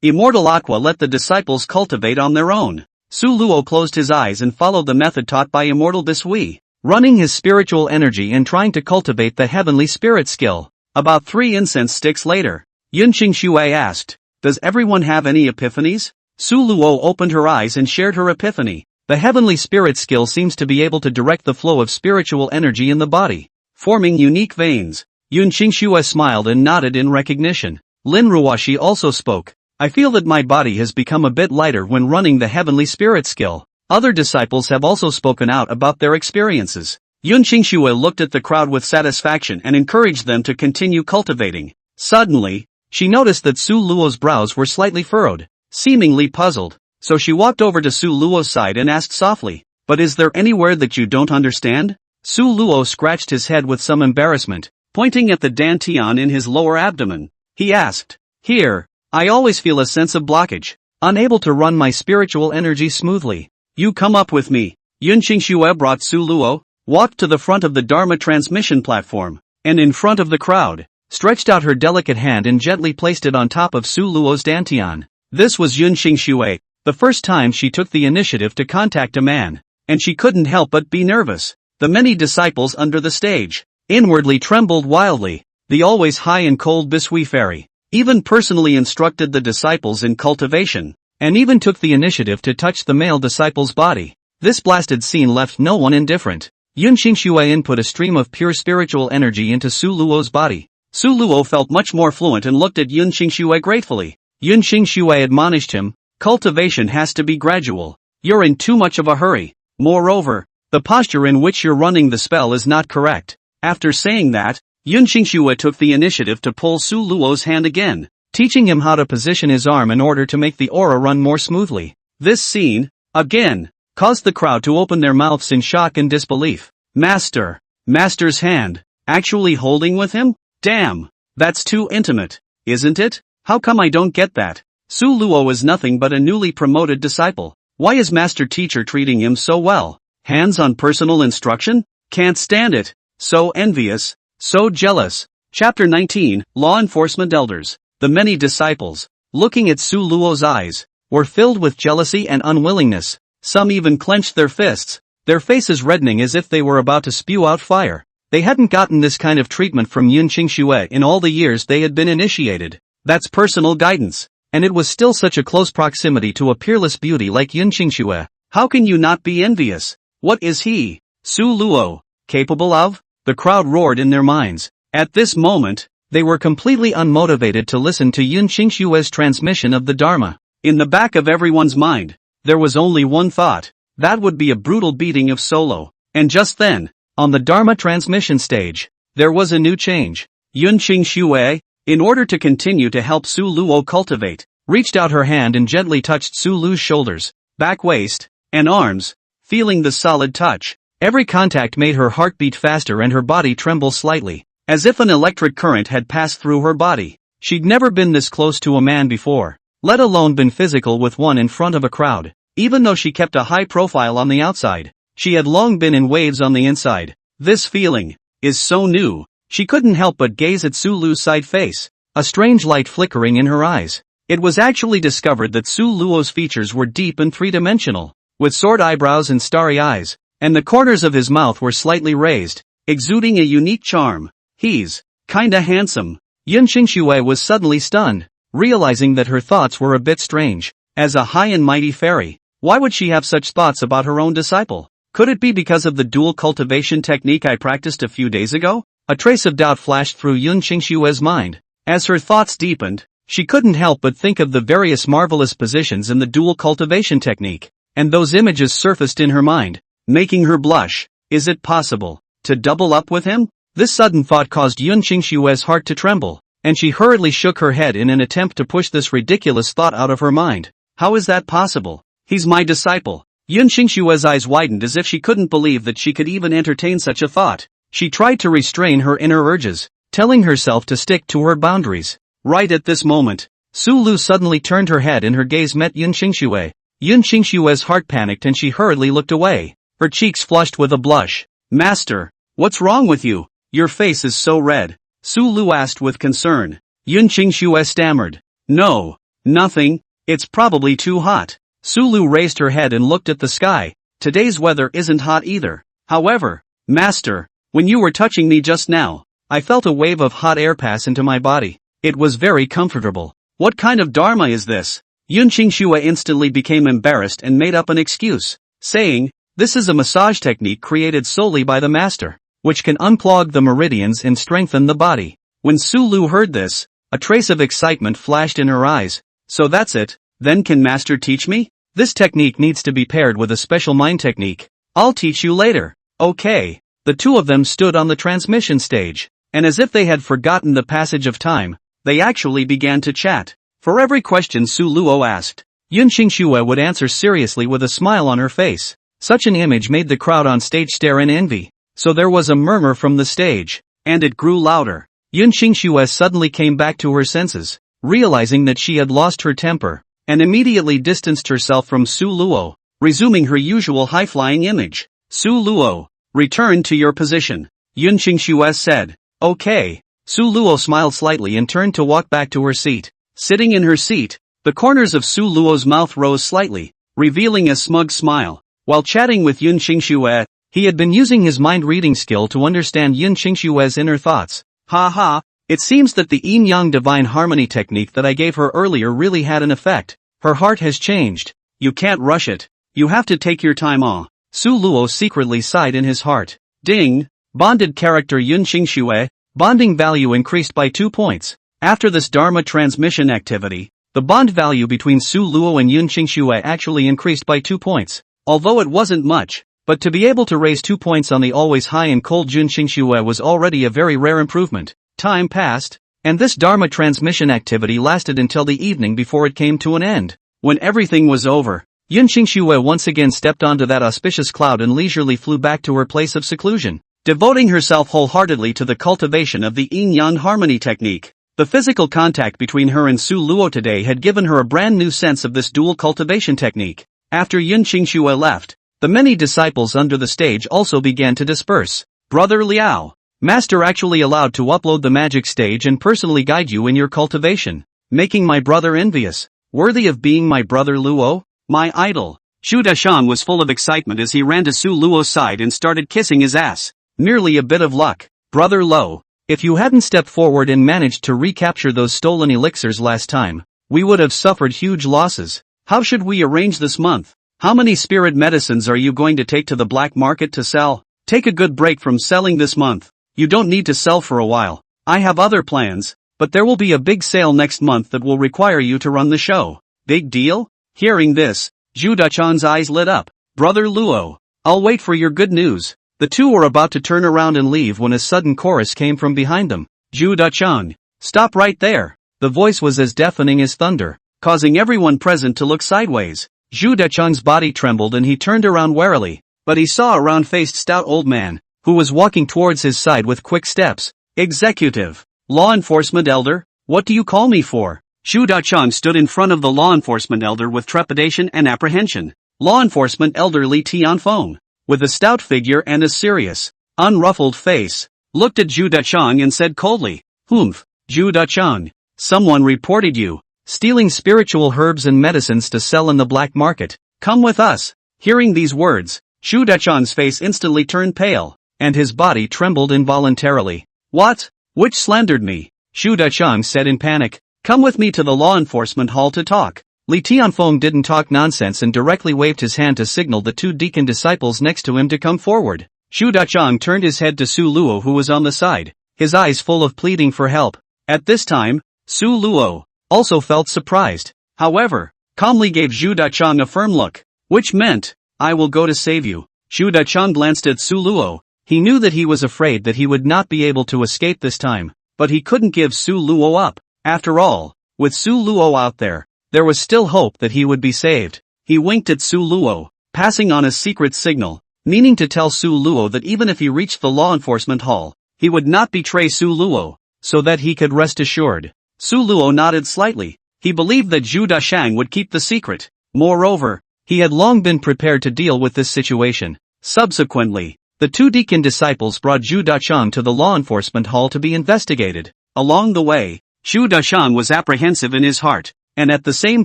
Immortal Aqua let the disciples cultivate on their own. Su Luo closed his eyes and followed the method taught by Immortal Bisui, running his spiritual energy and trying to cultivate the heavenly spirit skill. About 3 incense sticks later, Yun Qingxue asked, "Does everyone have any epiphanies?" Su Luo opened her eyes and shared her epiphany. The heavenly spirit skill seems to be able to direct the flow of spiritual energy in the body, forming unique veins. Yun Qingxue smiled and nodded in recognition. Lin Ruoxi also spoke. I feel that my body has become a bit lighter when running the heavenly spirit skill. Other disciples have also spoken out about their experiences. Yun Qingxue looked at the crowd with satisfaction and encouraged them to continue cultivating. Suddenly, she noticed that Su Luo's brows were slightly furrowed, seemingly puzzled, so she walked over to Su Luo's side and asked softly, "But is there anywhere that you don't understand?" Su Luo scratched his head with some embarrassment, pointing at the dantian in his lower abdomen. He asked, "Here, I always feel a sense of blockage, unable to run my spiritual energy smoothly. You come up with me." Yun Qingxue brought Su Luo, walked to the front of the Dharma transmission platform, and in front of the crowd, stretched out her delicate hand and gently placed it on top of Su Luo's dantian. This was Yun Qingxue, the first time she took the initiative to contact a man, and she couldn't help but be nervous. The many disciples under the stage, inwardly trembled wildly. The always high and cold Bisui fairy, even personally instructed the disciples in cultivation, and even took the initiative to touch the male disciple's body. This blasted scene left no one indifferent. Yun Qingxue input a stream of pure spiritual energy into Su Luo's body. Su Luo felt much more fluent and looked at Yun Qingxue gratefully. Yun Qingxue admonished him, "Cultivation has to be gradual. You're in too much of a hurry. Moreover, the posture in which you're running the spell is not correct." After saying that, Yun Qingxue took the initiative to pull Su Luo's hand again, teaching him how to position his arm in order to make the aura run more smoothly. This scene, again, caused the crowd to open their mouths in shock and disbelief. Master's hand, actually holding with him? Damn, that's too intimate, isn't it? How come I don't get that? Su Luo is nothing but a newly promoted disciple. Why is Master Teacher treating him so well? Hands-on personal instruction? Can't stand it. So envious, so jealous. Chapter 19, Law Enforcement Elders. The many disciples, looking at Su Luo's eyes, were filled with jealousy and unwillingness. Some even clenched their fists, their faces reddening as if they were about to spew out fire. They hadn't gotten this kind of treatment from Yun Qingxue in all the years they had been initiated. That's personal guidance. And it was still such a close proximity to a peerless beauty like Yun Qingxue. How can you not be envious? What is he, Su Luo, capable of? The crowd roared in their minds. At this moment, they were completely unmotivated to listen to Yun Qingxue's transmission of the Dharma. In the back of everyone's mind, there was only one thought. That would be a brutal beating of Solo. And just then, on the Dharma transmission stage, there was a new change. Yun Qingxue, in order to continue to help Su Luo cultivate, reached out her hand and gently touched Su Lu's shoulders, back, waist, and arms, feeling the solid touch. Every contact made her heart beat faster and her body tremble slightly. as if an electric current had passed through her body. She'd never been this close to a man before, let alone been physical with one in front of a crowd. Even though she kept a high profile on the outside, she had long been in waves on the inside. This feeling is so new. She couldn't help but gaze at Su Lu's side face, a strange light flickering in her eyes. It was actually discovered that Su Luo's features were deep and three-dimensional, with sword eyebrows and starry eyes, and the corners of his mouth were slightly raised, exuding a unique charm. He's kinda handsome. Yun Qingxue was suddenly stunned, realizing that her thoughts were a bit strange. As a high and mighty fairy, why would she have such thoughts about her own disciple? Could it be because of the dual cultivation technique I practiced a few days ago? A trace of doubt flashed through Yun Qingxue's mind. As her thoughts deepened, she couldn't help but think of the various marvelous positions in the dual cultivation technique, and those images surfaced in her mind, making her blush. Is it possible to double up with him? This sudden thought caused Yun Qingxue's heart to tremble, and she hurriedly shook her head in an attempt to push this ridiculous thought out of her mind. How is that possible? He's my disciple. Yun Qingxue's eyes widened as if she couldn't believe that she could even entertain such a thought. She tried to restrain her inner urges, telling herself to stick to her boundaries. Right at this moment, Su Lu suddenly turned her head and her gaze met Yun Qingxue. Yun Qingxue's heart panicked and she hurriedly looked away, her cheeks flushed with a blush. Master, what's wrong with you? Your face is so red, Su Lu asked with concern. Yun Qingxue stammered. No, nothing, it's probably too hot. Su Lu raised her head and looked at the sky. Today's weather isn't hot either. However, Master, when you were touching me just now, I felt a wave of hot air pass into my body. It was very comfortable. What kind of dharma is this? Yun Qingxue instantly became embarrassed and made up an excuse, saying, this is a massage technique created solely by the master, which can unclog the meridians and strengthen the body. When Su Lu heard this, a trace of excitement flashed in her eyes. So that's it, then can master teach me? This technique needs to be paired with a special mind technique. I'll teach you later. Okay. The two of them stood on the transmission stage, and as if they had forgotten the passage of time, they actually began to chat. For every question Su Luo asked, Yun Qingxue would answer seriously with a smile on her face. Such an image made the crowd on stage stare in envy. So there was a murmur from the stage, and it grew louder. Yun Qingxue suddenly came back to her senses, realizing that she had lost her temper, and immediately distanced herself from Su Luo, resuming her usual high-flying image. Su Luo, return to your position, Yun Qingxue said. Okay. Su Luo smiled slightly and turned to walk back to her seat. Sitting in her seat, the corners of Su Luo's mouth rose slightly, revealing a smug smile. While chatting with Yun Qingxue, he had been using his mind-reading skill to understand Yun Qingxue's inner thoughts. Ha ha, it seems that the yin-yang divine harmony technique that I gave her earlier really had an effect. Her heart has changed. You can't rush it. You have to take your time off. Su Luo secretly sighed in his heart. Ding! Bonded character Yun Qingxue, bonding value increased by 2 points. After this Dharma transmission activity, the bond value between Su Luo and Yun Qingxue actually increased by 2 points. Although it wasn't much, but to be able to raise 2 points on the always high and cold Yun Qingxue was already a very rare improvement. Time passed, and this Dharma transmission activity lasted until the evening before it came to an end. When everything was over, Yun Qingxue once again stepped onto that auspicious cloud and leisurely flew back to her place of seclusion, devoting herself wholeheartedly to the cultivation of the yin-yang harmony technique. The physical contact between her and Su Luo today had given her a brand new sense of this dual cultivation technique. After Yun Qingxue left, the many disciples under the stage also began to disperse. Brother Liao, Master actually allowed to upload the magic stage and personally guide you in your cultivation, making my brother envious. Worthy of being my brother Luo, my idol. Zhu Deshan was full of excitement as he ran to Su Luo's side and started kissing his ass. Merely a bit of luck. Brother Lo, if you hadn't stepped forward and managed to recapture those stolen elixirs last time, we would have suffered huge losses. How should we arrange this month? How many spirit medicines are you going to take to the black market to sell? Take a good break from selling this month. You don't need to sell for a while. I have other plans, but there will be a big sale next month that will require you to run the show. Big deal? Hearing this, Zhu Dachan's eyes lit up. Brother Luo, I'll wait for your good news. The two were about to turn around and leave when a sudden chorus came from behind them. Zhu Dachan, stop right there. The voice was as deafening as thunder, causing everyone present to look sideways. Zhu Dachan's body trembled and he turned around warily, but he saw a round-faced stout old man, who was walking towards his side with quick steps. Executive. Law enforcement elder, what do you call me for? Zhu Dachang stood in front of the law enforcement elder with trepidation and apprehension. Law enforcement elder Li Qian, with a stout figure and a serious, unruffled face, looked at Zhu Dachang and said coldly, "Humph, Zhu Dachang, someone reported you stealing spiritual herbs and medicines to sell in the black market. Come with us." Hearing these words, Zhu Dachang's face instantly turned pale, and his body trembled involuntarily. "What? Which slandered me?" Zhu Dachang said in panic. "Come with me to the law enforcement hall to talk." Li Tianfeng didn't talk nonsense and directly waved his hand to signal the two deacon disciples next to him to come forward. Zhu Dachang turned his head to Su Luo, who was on the side, his eyes full of pleading for help. At this time, Su Luo also felt surprised. However, calmly gave Zhu Dachang a firm look, which meant, "I will go to save you." Zhu Dachang glanced at Su Luo. He knew that he was afraid that he would not be able to escape this time, but he couldn't give Su Luo up. After all, with Su Luo out there was still hope that he would be saved. He winked at Su Luo, passing on a secret signal, meaning to tell Su Luo that even if he reached the law enforcement hall, he would not betray Su Luo, so that he could rest assured. Su Luo nodded slightly. He believed that Zhu Dachang would keep the secret. Moreover, he had long been prepared to deal with this situation. Subsequently, the two deacon disciples brought Zhu Dachang to the law enforcement hall to be investigated. Along the way, Zhu Dachang was apprehensive in his heart, and at the same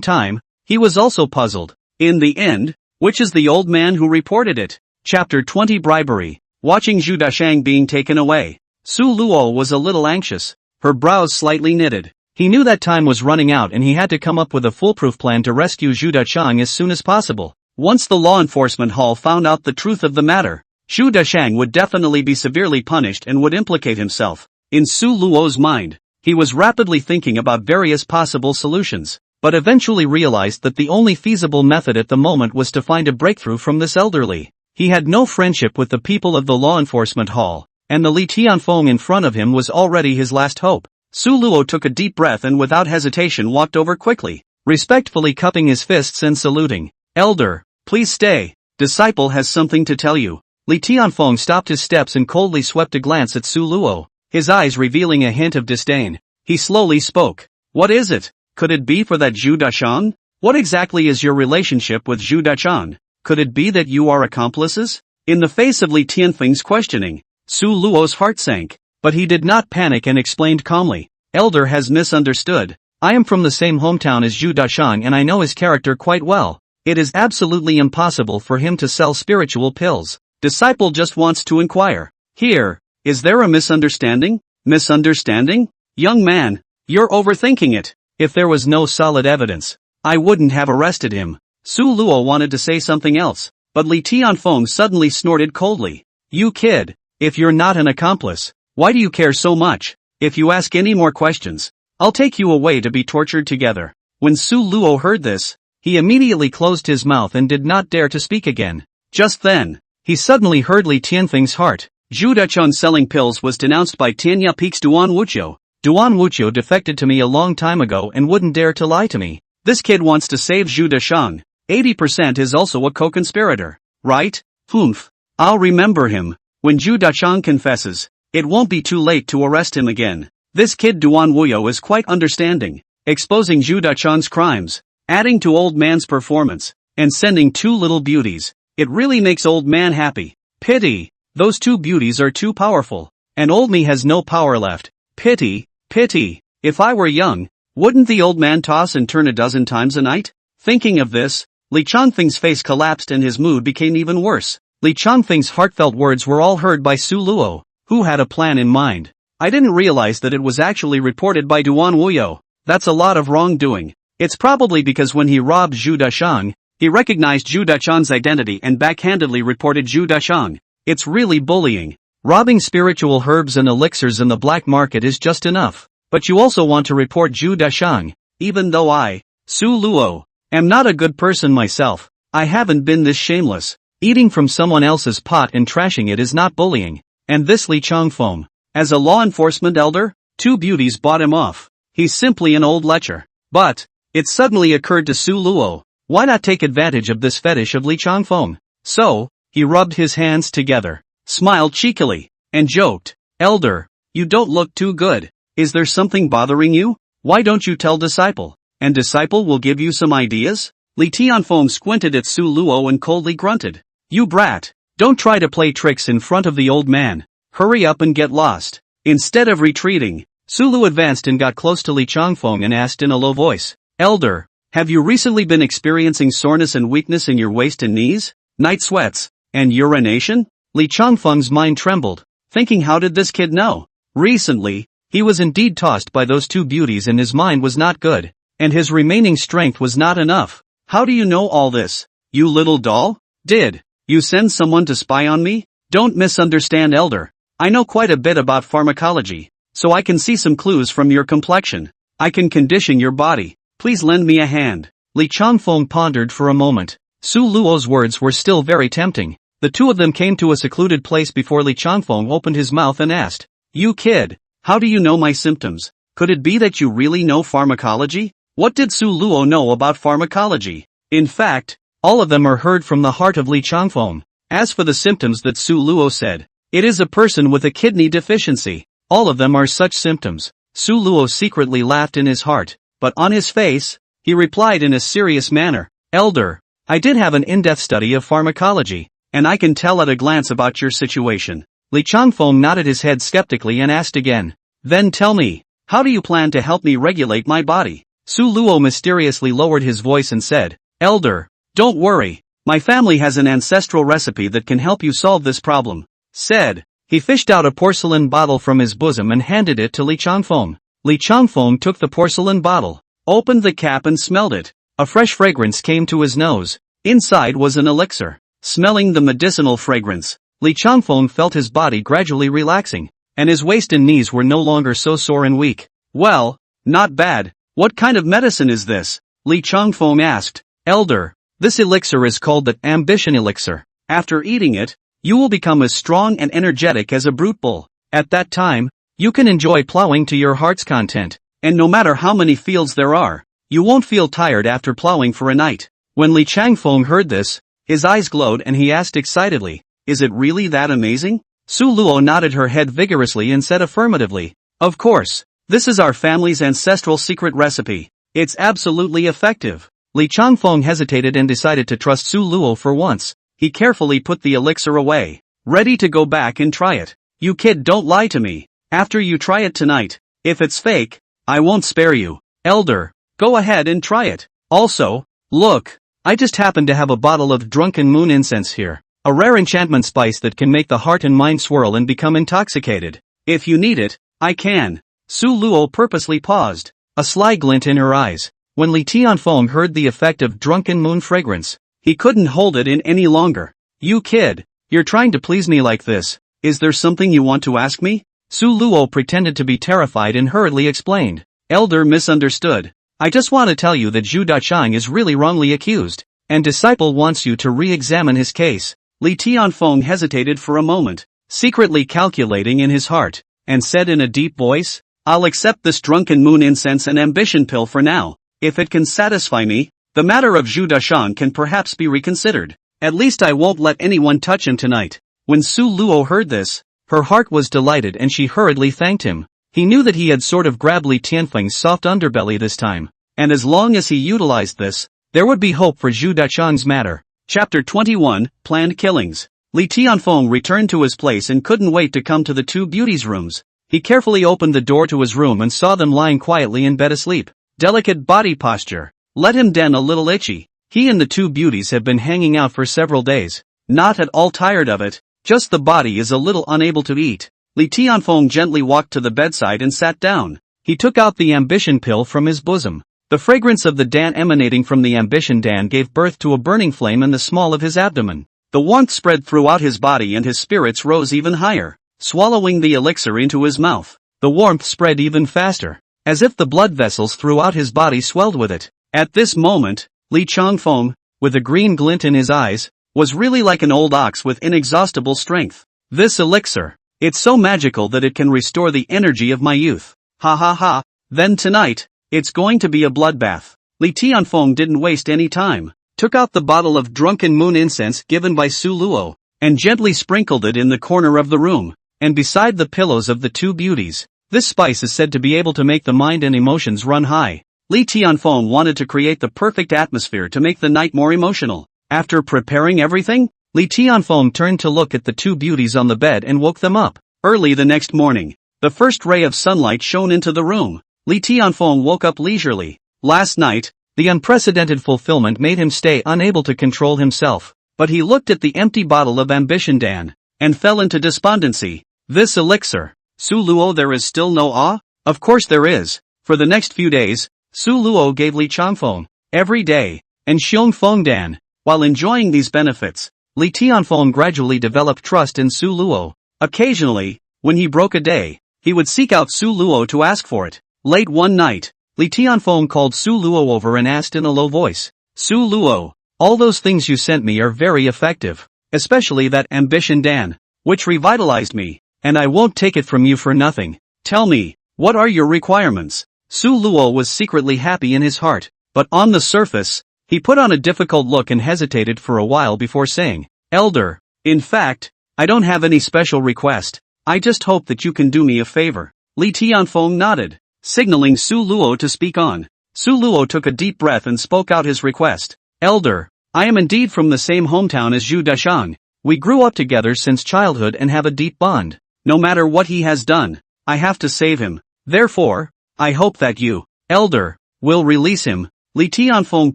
time, he was also puzzled. In the end, which is the old man who reported it? Chapter 20 Bribery. Watching Zhu Dachang being taken away, Su Luo was a little anxious, her brows slightly knitted. He knew that time was running out and he had to come up with a foolproof plan to rescue Zhu Dachang as soon as possible. Once the law enforcement hall found out the truth of the matter, Zhu Dachang would definitely be severely punished and would implicate himself. In Su Luo's mind, he was rapidly thinking about various possible solutions, but eventually realized that the only feasible method at the moment was to find a breakthrough from this elderly. He had no friendship with the people of the law enforcement hall, and the Li Tianfeng in front of him was already his last hope. Su Luo took a deep breath and without hesitation walked over quickly, respectfully cupping his fists and saluting. "Elder, please stay. Disciple has something to tell you." Li Tianfeng stopped his steps and coldly swept a glance at Su Luo, his eyes revealing a hint of disdain. He slowly spoke. "What is it? Could it be for that Zhu Dachang? What exactly is your relationship with Zhu Dachang? Could it be that you are accomplices?" In the face of Li Tianfeng's questioning, Su Luo's heart sank, but he did not panic and explained calmly. "Elder has misunderstood. I am from the same hometown as Zhu Dachang and I know his character quite well. It is absolutely impossible for him to sell spiritual pills. Disciple just wants to inquire. Here, is there a misunderstanding?" "Misunderstanding? Young man, you're overthinking it. If there was no solid evidence, I wouldn't have arrested him." Su Luo wanted to say something else, but Li Tianfeng suddenly snorted coldly. "You kid, if you're not an accomplice, why do you care so much? If you ask any more questions, I'll take you away to be tortured together." When Su Luo heard this, he immediately closed his mouth and did not dare to speak again. Just then, he suddenly heard Li Tianfeng's heart. Zhu Dachang selling pills was denounced by Tianya Peak's Duan Wuyou. Duan Wuyou defected to me a long time ago and wouldn't dare to lie to me. This kid wants to save Zhu Dachang. 80% is also a co-conspirator, right? Humph. I'll remember him. When Zhu Dachang confesses, it won't be too late to arrest him again. This kid Duan Wuyou is quite understanding, exposing Zhu Dachang's crimes, adding to old man's performance, and sending two little beauties. It really makes old man happy. Pity, those two beauties are too powerful, and old me has no power left. Pity, pity. If I were young, wouldn't the old man toss and turn a dozen times a night? Thinking of this, Li Changfeng's face collapsed and his mood became even worse. Li Changfeng's heartfelt words were all heard by Su Luo, who had a plan in mind. "I didn't realize that it was actually reported by Duan Wuyou. That's a lot of wrongdoing. It's probably because when he robbed Zhu Dachang, he recognized Zhu Dachang's identity and backhandedly reported Zhu Dachang. It's really bullying. Robbing spiritual herbs and elixirs in the black market is just enough. But you also want to report Zhu Dachang, even though I, Su Luo, am not a good person myself. I haven't been this shameless. Eating from someone else's pot and trashing it is not bullying." And this Li Changfeng, as a law enforcement elder, two beauties bought him off. He's simply an old lecher. But, it suddenly occurred to Su Luo, why not take advantage of this fetish of Li Changfeng? So, he rubbed his hands together, smiled cheekily, and joked, "Elder, You don't look too good. Is there something bothering you? Why don't you tell Disciple? And Disciple will give you some ideas? Li Tianfeng squinted at Su Luo and coldly grunted. You brat. Don't try to play tricks in front of the old man. Hurry up and get lost. Instead of retreating, Su Lu advanced and got close to Li Changfeng and asked in a low voice, Elder, have you recently been experiencing soreness and weakness in your waist and knees, night sweats, and urination? Li Changfeng's mind trembled, thinking how did this kid know? Recently, he was indeed tossed by those two beauties and his mind was not good, and his remaining strength was not enough. How do you know all this, you little doll? Did you send someone to spy on me? Don't misunderstand, Elder. I know quite a bit about pharmacology, so I can see some clues from your complexion. I can condition your body. Please lend me a hand. Li Changfeng pondered for a moment. Su Luo's words were still very tempting. The two of them came to a secluded place before Li Changfeng opened his mouth and asked, You kid, how do you know my symptoms? Could it be that you really know pharmacology? What did Su Luo know about pharmacology? In fact, all of them are heard from the heart of Li Changfeng. As for the symptoms that Su Luo said, it is a person with a kidney deficiency. All of them are such symptoms. Su Luo secretly laughed in his heart, but on his face, he replied in a serious manner, Elder, I did have an in-depth study of pharmacology, and I can tell at a glance about your situation. Li Changfeng nodded his head skeptically and asked again, Then tell me, how do you plan to help me regulate my body? Su Luo mysteriously lowered his voice and said, Elder, don't worry, my family has an ancestral recipe that can help you solve this problem. Said, he fished out a porcelain bottle from his bosom and handed it to Li Changfeng. Li Changfeng took the porcelain bottle, opened the cap and smelled it. A fresh fragrance came to his nose. Inside was an elixir. Smelling the medicinal fragrance, Li Changfeng felt his body gradually relaxing, and his waist and knees were no longer so sore and weak. Well, not bad. What kind of medicine is this? Li Changfeng asked. Elder, this elixir is called the Ambition Elixir. After eating it, you will become as strong and energetic as a brute bull. At that time, you can enjoy plowing to your heart's content, and no matter how many fields there are, you won't feel tired after plowing for a night. When Li Changfeng heard this, his eyes glowed and he asked excitedly, Is it really that amazing? Su Luo nodded her head vigorously and said affirmatively, Of course, this is our family's ancestral secret recipe. It's absolutely effective. Li Changfeng hesitated and decided to trust Su Luo for once. He carefully put the elixir away, ready to go back and try it. You kid, don't lie to me. After you try it tonight, if it's fake, I won't spare you. Elder, go ahead and try it. Also, look, I just happen to have a bottle of drunken moon incense here, a rare enchantment spice that can make the heart and mind swirl and become intoxicated. If you need it, I can. Su Luo purposely paused, a sly glint in her eyes. When Li Tianfeng heard the effect of drunken moon fragrance, he couldn't hold it in any longer. You kid, you're trying to please me like this. Is there something you want to ask me? Su Luo pretended to be terrified and hurriedly explained. Elder misunderstood. I just want to tell you that Zhu Dachang is really wrongly accused, and Disciple wants you to re-examine his case. Li Tianfeng hesitated for a moment, secretly calculating in his heart, and said in a deep voice, I'll accept this drunken moon incense and ambition pill for now. If it can satisfy me, the matter of Zhu Dachang can perhaps be reconsidered. At least I won't let anyone touch him tonight. When Su Luo heard this, her heart was delighted and she hurriedly thanked him. He knew that he had sort of grabbed Li Tianfeng's soft underbelly this time, and as long as he utilized this, there would be hope for Zhu Dachang's matter. Chapter 21, Planned Killings. Li Tianfeng returned to his place and couldn't wait to come to the two beauties' rooms. He carefully opened the door to his room and saw them lying quietly in bed asleep. Delicate body posture. Let him den a little itchy. He and the two beauties have been hanging out for several days. Not at all tired of it, just the body is a little unable to eat. Li Tianfeng gently walked to the bedside and sat down. He took out the ambition pill from his bosom. The fragrance of the dan emanating from the ambition dan gave birth to a burning flame in the small of his abdomen. The warmth spread throughout his body and his spirits rose even higher. Swallowing the elixir into his mouth, the warmth spread even faster, as if the blood vessels throughout his body swelled with it. At this moment, Li Changfeng, with a green glint in his eyes, was really like an old ox with inexhaustible strength. This elixir, it's so magical that it can restore the energy of my youth. Ha ha ha, then tonight, it's going to be a bloodbath. Li Tianfeng didn't waste any time, took out the bottle of drunken moon incense given by Su Luo, and gently sprinkled it in the corner of the room. and beside the pillows of the two beauties. This spice is said to be able to make the mind and emotions run high. Li Qian wanted to create the perfect atmosphere to make the night more emotional. After preparing everything, Li Qian turned to look at the two beauties on the bed and woke them up. Early the next morning, the first ray of sunlight shone into the room. Li Qian woke up leisurely. Last night, the unprecedented fulfillment made him stay unable to control himself, but he looked at the empty bottle of ambition dan, and fell into despondency. This elixir, Su Luo, there is still no awe? Of course there is. For the next few days, Su Luo gave Li Changfeng every day, and Xiong Feng Dan. While enjoying these benefits, Li Tianfeng gradually developed trust in Su Luo. Occasionally, when he broke a day, he would seek out Su Luo to ask for it. Late one night, Li Tianfeng called Su Luo over and asked in a low voice, Su Luo, all those things you sent me are very effective, especially that ambition dan, which revitalized me, and I won't take it from you for nothing. Tell me, what are your requirements? Su Luo was secretly happy in his heart, but on the surface, he put on a difficult look and hesitated for a while before saying, Elder, in fact, I don't have any special request, I just hope that you can do me a favor. Li Tianfeng nodded, signaling Su Luo to speak on. Su Luo took a deep breath and spoke out his request. Elder, I am indeed from the same hometown as Zhu Dashang. We grew up together since childhood and have a deep bond. No matter what he has done, I have to save him. Therefore, I hope that you, Elder, will release him. Li Tianfeng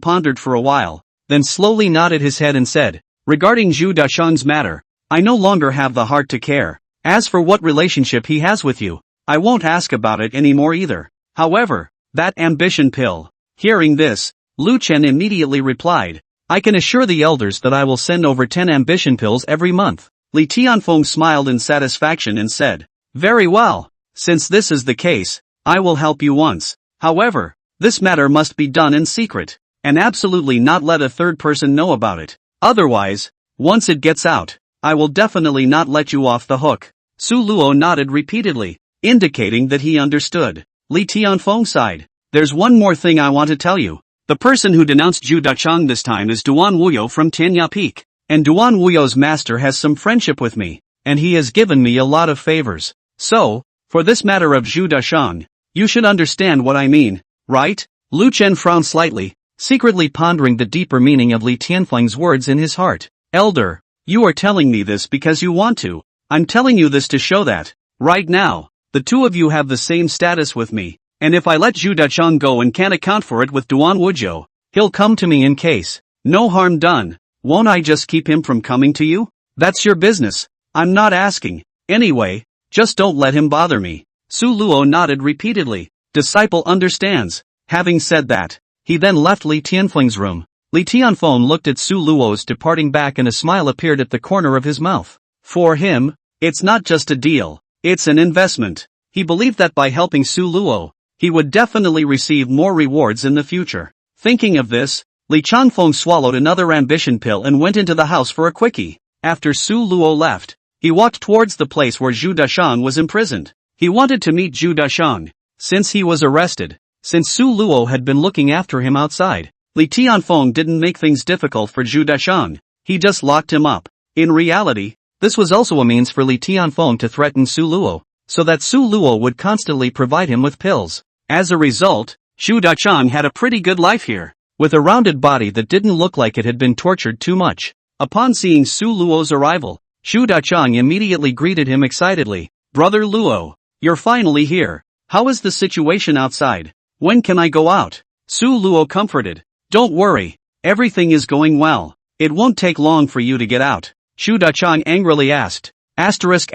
pondered for a while, then slowly nodded his head and said, regarding Zhu Dashang's matter, I no longer have the heart to care. As for what relationship he has with you, I won't ask about it anymore either. However, that ambition pill. Hearing this, Liu Qian immediately replied, I can assure the elders that I will send over 10 ambition pills every month. Li Tianfeng smiled in satisfaction and said, very well. Since this is the case, I will help you once. However, this matter must be done in secret, and absolutely not let a third person know about it. Otherwise, once it gets out, I will definitely not let you off the hook. Su Luo nodded repeatedly, indicating that he understood. Li Tianfeng sighed. There's one more thing I want to tell you. The person who denounced Zhu Dachang this time is Duan Wuyou from Tianya Peak, and Duan Wuyou's master has some friendship with me, and he has given me a lot of favors. So, for this matter of Zhu Dashang, you should understand what I mean, right? Liu Qian frowned slightly, secretly pondering the deeper meaning of Li Tianfeng's words in his heart. Elder, you are telling me this because you want to. I'm telling you this to show that, right now, the two of you have the same status with me, and if I let Zhu Dachang go and can't account for it with Duan Wuyou, he'll come to me in case. No harm done. Won't I just keep him from coming to you? That's your business. I'm not asking. Anyway, just don't let him bother me. Su Luo nodded repeatedly. Disciple understands. Having said that, he then left Li Tianfeng's room. Li Tianfeng looked at Su Luo's departing back and a smile appeared at the corner of his mouth. For him, it's not just a deal, it's an investment. He believed that by helping Su Luo, he would definitely receive more rewards in the future. Thinking of this, Li Changfeng swallowed another ambition pill and went into the house for a quickie. After Su Luo left, he walked towards the place where Zhu Dashang was imprisoned. He wanted to meet Zhu Dashang, since he was arrested. Since Su Luo had been looking after him outside, Li Tianfeng didn't make things difficult for Zhu Dashang, he just locked him up. In reality, this was also a means for Li Tianfeng to threaten Su Luo, so that Su Luo would constantly provide him with pills. As a result, Zhu Dashang had a pretty good life here, with a rounded body that didn't look like it had been tortured too much. Upon seeing Su Luo's arrival, Zhu Dashang immediately greeted him excitedly. Brother Luo, you're finally here. How is the situation outside? When can I go out? Su Luo comforted. Don't worry, everything is going well. It won't take long for you to get out. Zhu Dashang angrily asked. Asterisk.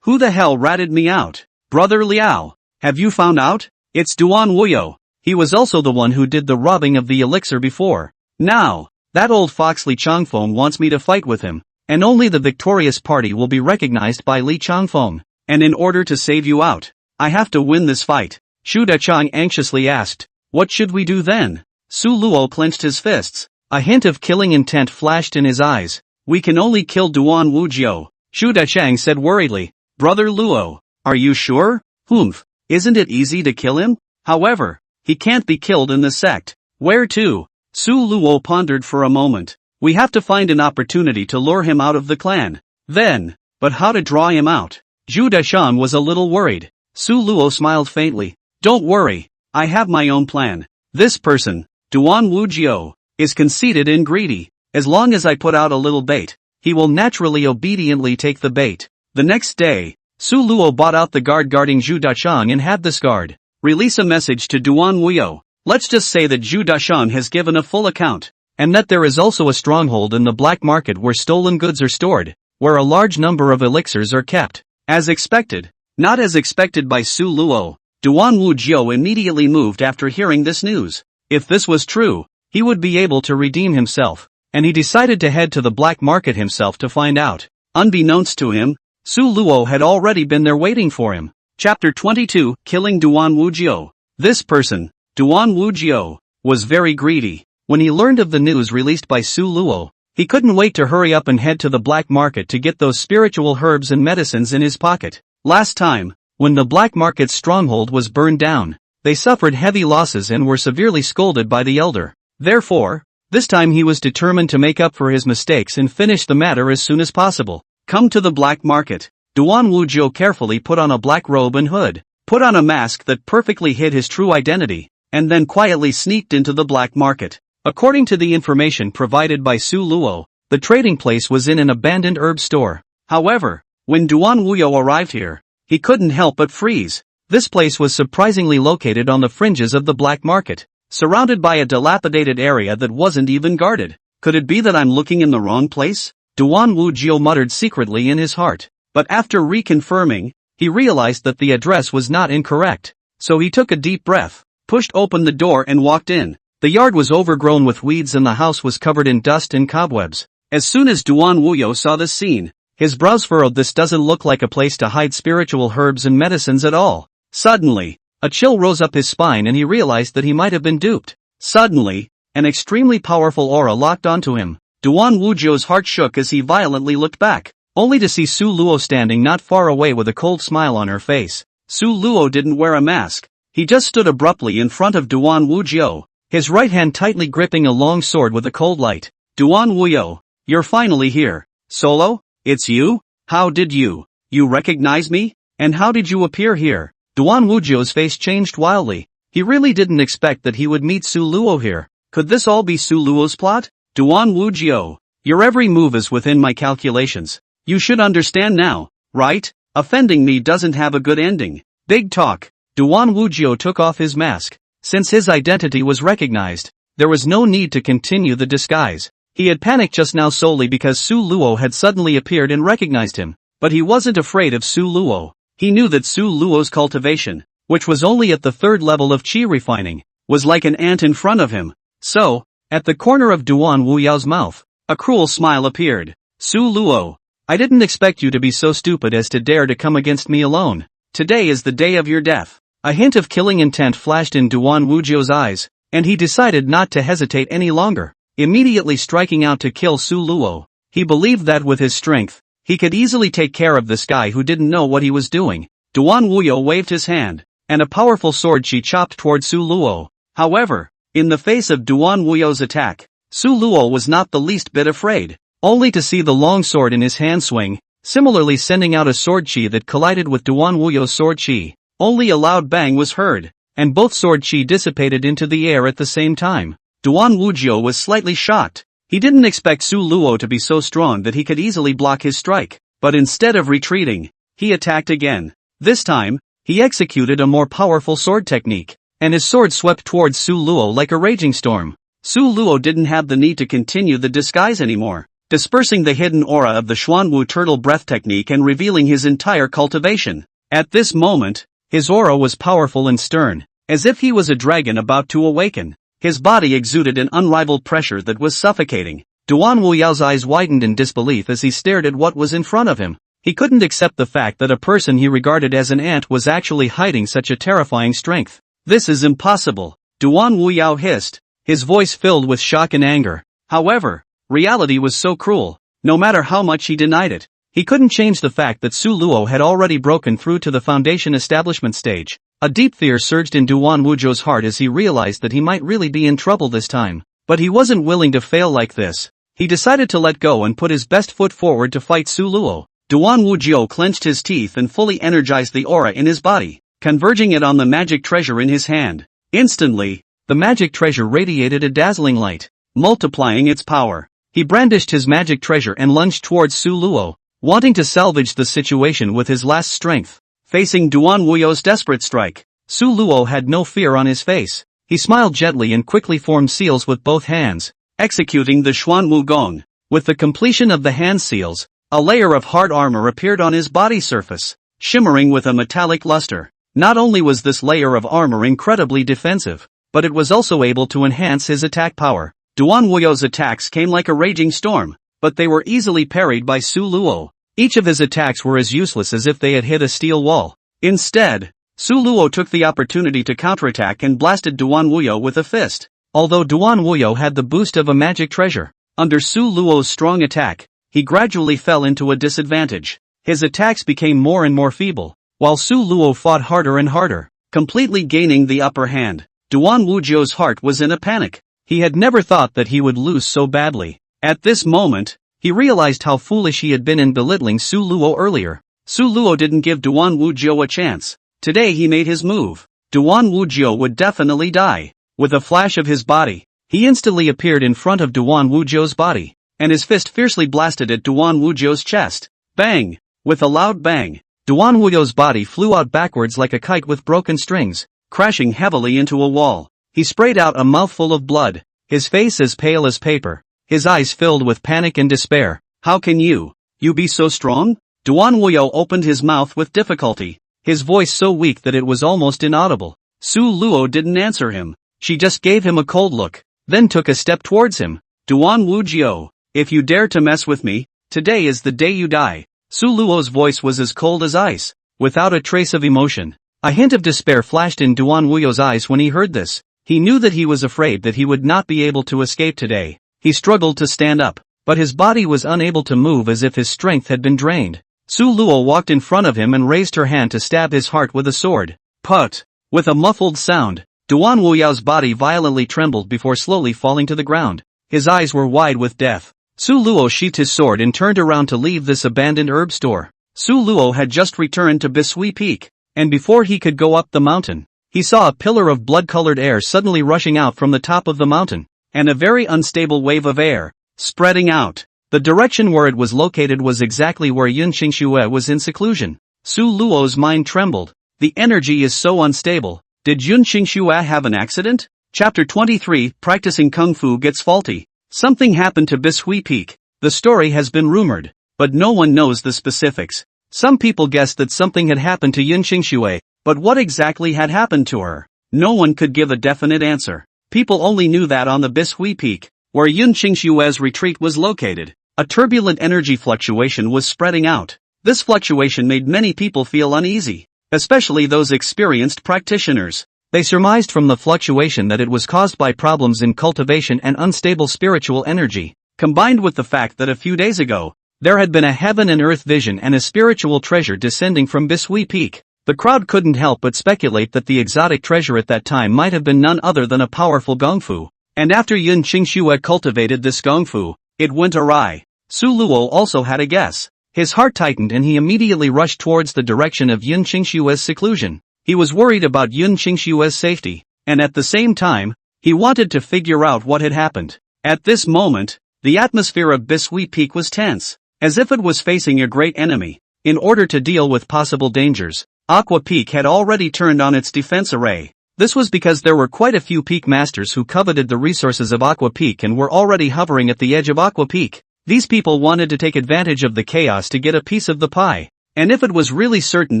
Who the hell ratted me out? Brother Liao, have you found out? It's Duan Wuyou. He was also the one who did the robbing of the elixir before. Now, that old fox Li Changfeng wants me to fight with him, and only the victorious party will be recognized by Li Changfeng. And in order to save you out, I have to win this fight. Zhu Dashang anxiously asked. What should we do then? Su Luo clenched his fists. A hint of killing intent flashed in his eyes. We can only kill Duan Wuyou, Zhu Dashang said worriedly. Brother Luo, are you sure? Humph, isn't it easy to kill him? However, he can't be killed in the sect. Where to? Su Luo pondered for a moment. We have to find an opportunity to lure him out of the clan. Then, but but how to draw him out. Zhu Dashan was a little worried. Su Luo smiled faintly. Don't worry, I have my own plan. This person, Duan Wuyou, is conceited and greedy. As long as I put out a little bait, he will naturally obediently take the bait. The next day, Su Luo bought out the guard guarding Zhu Dashang and had this guard release a message to Duan Wuyou. Let's just say that Zhu Dashang has given a full account, and that there is also a stronghold in the black market where stolen goods are stored, where a large number of elixirs are kept. As expected, not as expected by Su Luo, Duan Wuyou immediately moved after hearing this news. If this was true, he would be able to redeem himself, and he decided to head to the black market himself to find out. Unbeknownst to him, Su Luo had already been there waiting for him. Chapter 22, Killing Duan Wuyou. This person, Duan Wuyou, was very greedy. When he learned of the news released by Su Luo, he couldn't wait to hurry up and head to the black market to get those spiritual herbs and medicines in his pocket. Last time, when the black market's stronghold was burned down, they suffered heavy losses and were severely scolded by the elder. Therefore, this time he was determined to make up for his mistakes and finish the matter as soon as possible. Come to the black market. Duan Wuyou carefully put on a black robe and hood, put on a mask that perfectly hid his true identity, and then quietly sneaked into the black market. According to the information provided by Su Luo, the trading place was in an abandoned herb store. However, when Duan Wuyou arrived here, he couldn't help but freeze. This place was surprisingly located on the fringes of the black market, surrounded by a dilapidated area that wasn't even guarded. Could it be that I'm looking in the wrong place? Duan Wuyou muttered secretly in his heart. But after reconfirming, he realized that the address was not incorrect. So he took a deep breath, pushed open the door and walked in. The yard was overgrown with weeds and the house was covered in dust and cobwebs. As soon as Duan Wuyou saw this scene, his brows furrowed. This doesn't look like a place to hide spiritual herbs and medicines at all. Suddenly, a chill rose up his spine and he realized that he might have been duped. Suddenly, an extremely powerful aura locked onto him. Duan Wuyou's heart shook as he violently looked back, only to see Su Luo standing not far away with a cold smile on her face. Su Luo didn't wear a mask. He just stood abruptly in front of Duan Wuyou, his right hand tightly gripping a long sword with a cold light. Duan Wuyou, you're finally here. Solo? It's you? How did you recognize me? And how did you appear here? Duan Wuyou's face changed wildly. He really didn't expect that he would meet Su Luo here. Could this all be Su Luo's plot? Duan Wuyou, your every move is within my calculations. You should understand now, right? Offending me doesn't have a good ending. Big talk. Duan Wuyou took off his mask. Since his identity was recognized, there was no need to continue the disguise. He had panicked just now solely because Su Luo had suddenly appeared and recognized him. But he wasn't afraid of Su Luo. He knew that Su Luo's cultivation, which was only at the 3rd level of qi refining, was like an ant in front of him. So, at the corner of Duan Wuyou's mouth, a cruel smile appeared. Su Luo, I didn't expect you to be so stupid as to dare to come against me alone. Today is the day of your death. A hint of killing intent flashed in Duan Wuyou's eyes, and he decided not to hesitate any longer, immediately striking out to kill Su Luo. He believed that with his strength, he could easily take care of this guy who didn't know what he was doing. Duan Wuyou waved his hand, and a powerful sword qi chopped toward Su Luo. However, in the face of Duan Wuyou's attack, Su Luo was not the least bit afraid, only to see the long sword in his hand swing, similarly sending out a sword qi that collided with Duan Wuyou's sword qi. Only a loud bang was heard, and both sword qi dissipated into the air at the same time. Duan Wuyou was slightly shocked. He didn't expect Su Luo to be so strong that he could easily block his strike, but instead of retreating, he attacked again. This time, he executed a more powerful sword technique, and his sword swept towards Su Luo like a raging storm. Su Luo didn't have the need to continue the disguise anymore, dispersing the hidden aura of the Xuanwu turtle breath technique and revealing his entire cultivation. At this moment, his aura was powerful and stern, as if he was a dragon about to awaken. His body exuded an unrivaled pressure that was suffocating. Duan Wuyou's eyes widened in disbelief as he stared at what was in front of him. He couldn't accept the fact that a person he regarded as an ant was actually hiding such a terrifying strength. This is impossible, Duan Wuyou hissed, his voice filled with shock and anger. However, reality was so cruel. No matter how much he denied it, he couldn't change the fact that Su Luo had already broken through to the foundation establishment stage. A deep fear surged in Duan Wuyou's heart as he realized that he might really be in trouble this time. But he wasn't willing to fail like this. He decided to let go and put his best foot forward to fight Su Luo. Duan Wuyou clenched his teeth and fully energized the aura in his body, converging it on the magic treasure in his hand. Instantly, the magic treasure radiated a dazzling light, multiplying its power. He brandished his magic treasure and lunged towards Su Luo, wanting to salvage the situation with his last strength. Facing Duan Wuyou's desperate strike, Su Luo had no fear on his face. He smiled gently and quickly formed seals with both hands, executing the Xuan Wu Gong. With the completion of the hand seals, a layer of hard armor appeared on his body surface, shimmering with a metallic luster. Not only was this layer of armor incredibly defensive, but it was also able to enhance his attack power. Duan Wuyou's attacks came like a raging storm, but they were easily parried by Su Luo. Each of his attacks were as useless as if they had hit a steel wall. Instead, Su Luo took the opportunity to counterattack and blasted Duan Wuyou with a fist. Although Duan Wuyou had the boost of a magic treasure, under Su Luo's strong attack, he gradually fell into a disadvantage. His attacks became more and more feeble, while Su Luo fought harder and harder, completely gaining the upper hand. Duan Wuyou's heart was in a panic. He had never thought that he would lose so badly. At this moment, he realized how foolish he had been in belittling Su Luo earlier. Su Luo didn't give Duan Wuyou a chance. Today he made his move. Duan Wuyou would definitely die. With a flash of his body, he instantly appeared in front of Duan Wuyou's body, and his fist fiercely blasted at Duan Wuyou's chest. Bang! With a loud bang, Duan Wuyou's body flew out backwards like a kite with broken strings, crashing heavily into a wall. He sprayed out a mouthful of blood, his face as pale as paper, his eyes filled with panic and despair. How can you be so strong? Duan Wuyou opened his mouth with difficulty, his voice so weak that it was almost inaudible. Su Luo didn't answer him. She just gave him a cold look, then took a step towards him. Duan Wuyou, if you dare to mess with me, today is the day you die. Su Luo's voice was as cold as ice, without a trace of emotion. A hint of despair flashed in Duan Wuyou's eyes when he heard this. He knew that he was afraid that he would not be able to escape today. He struggled to stand up, but his body was unable to move as if his strength had been drained. Su Luo walked in front of him and raised her hand to stab his heart with a sword. Put! With a muffled sound, Duan Wuyou's body violently trembled before slowly falling to the ground. His eyes were wide with death. Su Luo sheathed his sword and turned around to leave this abandoned herb store. Su Luo had just returned to Bisui Peak, and before he could go up the mountain, he saw a pillar of blood-colored air suddenly rushing out from the top of the mountain, and a very unstable wave of air, spreading out. The direction where it was located was exactly where Yun Qingxue was in seclusion. Su Luo's mind trembled. The energy is so unstable. Did Yun Qingxue have an accident? Chapter 23, Practicing Kung Fu Gets Faulty. Something happened to Bisui Peak. The story has been rumored, but no one knows the specifics. Some people guessed that something had happened to Yun Qingxue, but what exactly had happened to her? No one could give a definite answer. People only knew that on the Bisui Peak, where Yun Qingxue's retreat was located, a turbulent energy fluctuation was spreading out. This fluctuation made many people feel uneasy, especially those experienced practitioners. They surmised from the fluctuation that it was caused by problems in cultivation and unstable spiritual energy, combined with the fact that a few days ago, there had been a heaven and earth vision and a spiritual treasure descending from Bisui Peak. The crowd couldn't help but speculate that the exotic treasure at that time might have been none other than a powerful gongfu. And after Yun Qingxue cultivated this gongfu, it went awry. Su Luo also had a guess. His heart tightened and he immediately rushed towards the direction of Yun Qingxue's seclusion. He was worried about Yun Qingxue's safety, and at the same time, he wanted to figure out what had happened. At this moment, the atmosphere of Bisui Peak was tense, as if it was facing a great enemy. In order to deal with possible dangers, Aqua Peak had already turned on its defense array. This was because there were quite a few peak masters who coveted the resources of Aqua Peak and were already hovering at the edge of Aqua Peak. These people wanted to take advantage of the chaos to get a piece of the pie. And if it was really certain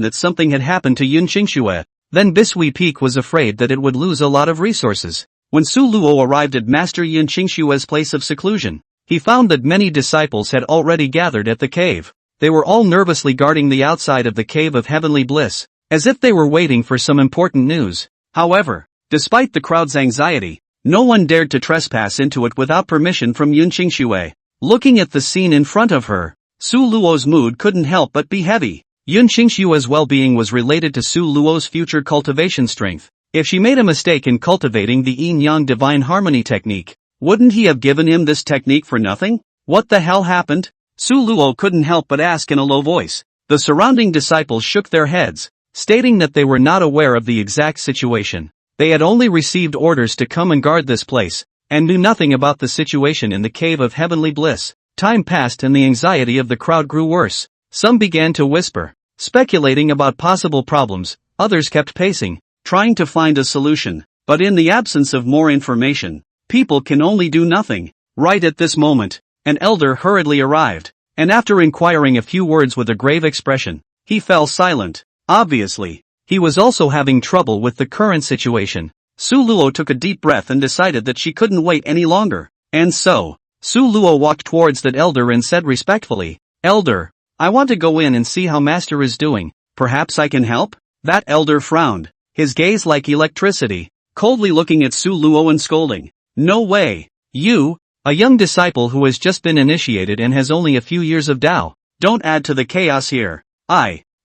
that something had happened to Yun Qingxue, then Bisui Peak was afraid that it would lose a lot of resources. When Su Luo arrived at Master Yun Qingxue's place of seclusion, he found that many disciples had already gathered at the cave. They were all nervously guarding the outside of the Cave of Heavenly Bliss, as if they were waiting for some important news. However, despite the crowd's anxiety, no one dared to trespass into it without permission from Yun Qingxue. Looking at the scene in front of her, Su Luo's mood couldn't help but be heavy. Yun Qingxue's well-being was related to Su Luo's future cultivation strength. If she made a mistake in cultivating the yin-yang divine harmony technique, wouldn't he have given him this technique for nothing? What the hell happened? Su Luo couldn't help but ask in a low voice. The surrounding disciples shook their heads, stating that they were not aware of the exact situation. They had only received orders to come and guard this place, and knew nothing about the situation in the Cave of Heavenly Bliss. Time passed and the anxiety of the crowd grew worse. Some began to whisper, speculating about possible problems, others kept pacing, trying to find a solution. But in the absence of more information, people can only do nothing. Right at this moment, an elder hurriedly arrived, and after inquiring a few words with a grave expression, he fell silent. Obviously, he was also having trouble with the current situation. Su Luo took a deep breath and decided that she couldn't wait any longer. And so, Su Luo walked towards that elder and said respectfully, "Elder, I want to go in and see how Master is doing. Perhaps I can help?" That elder frowned, his gaze like electricity, coldly looking at Su Luo and scolding. "No way. You, a young disciple who has just been initiated and has only a few years of Dao, don't add to the chaos here."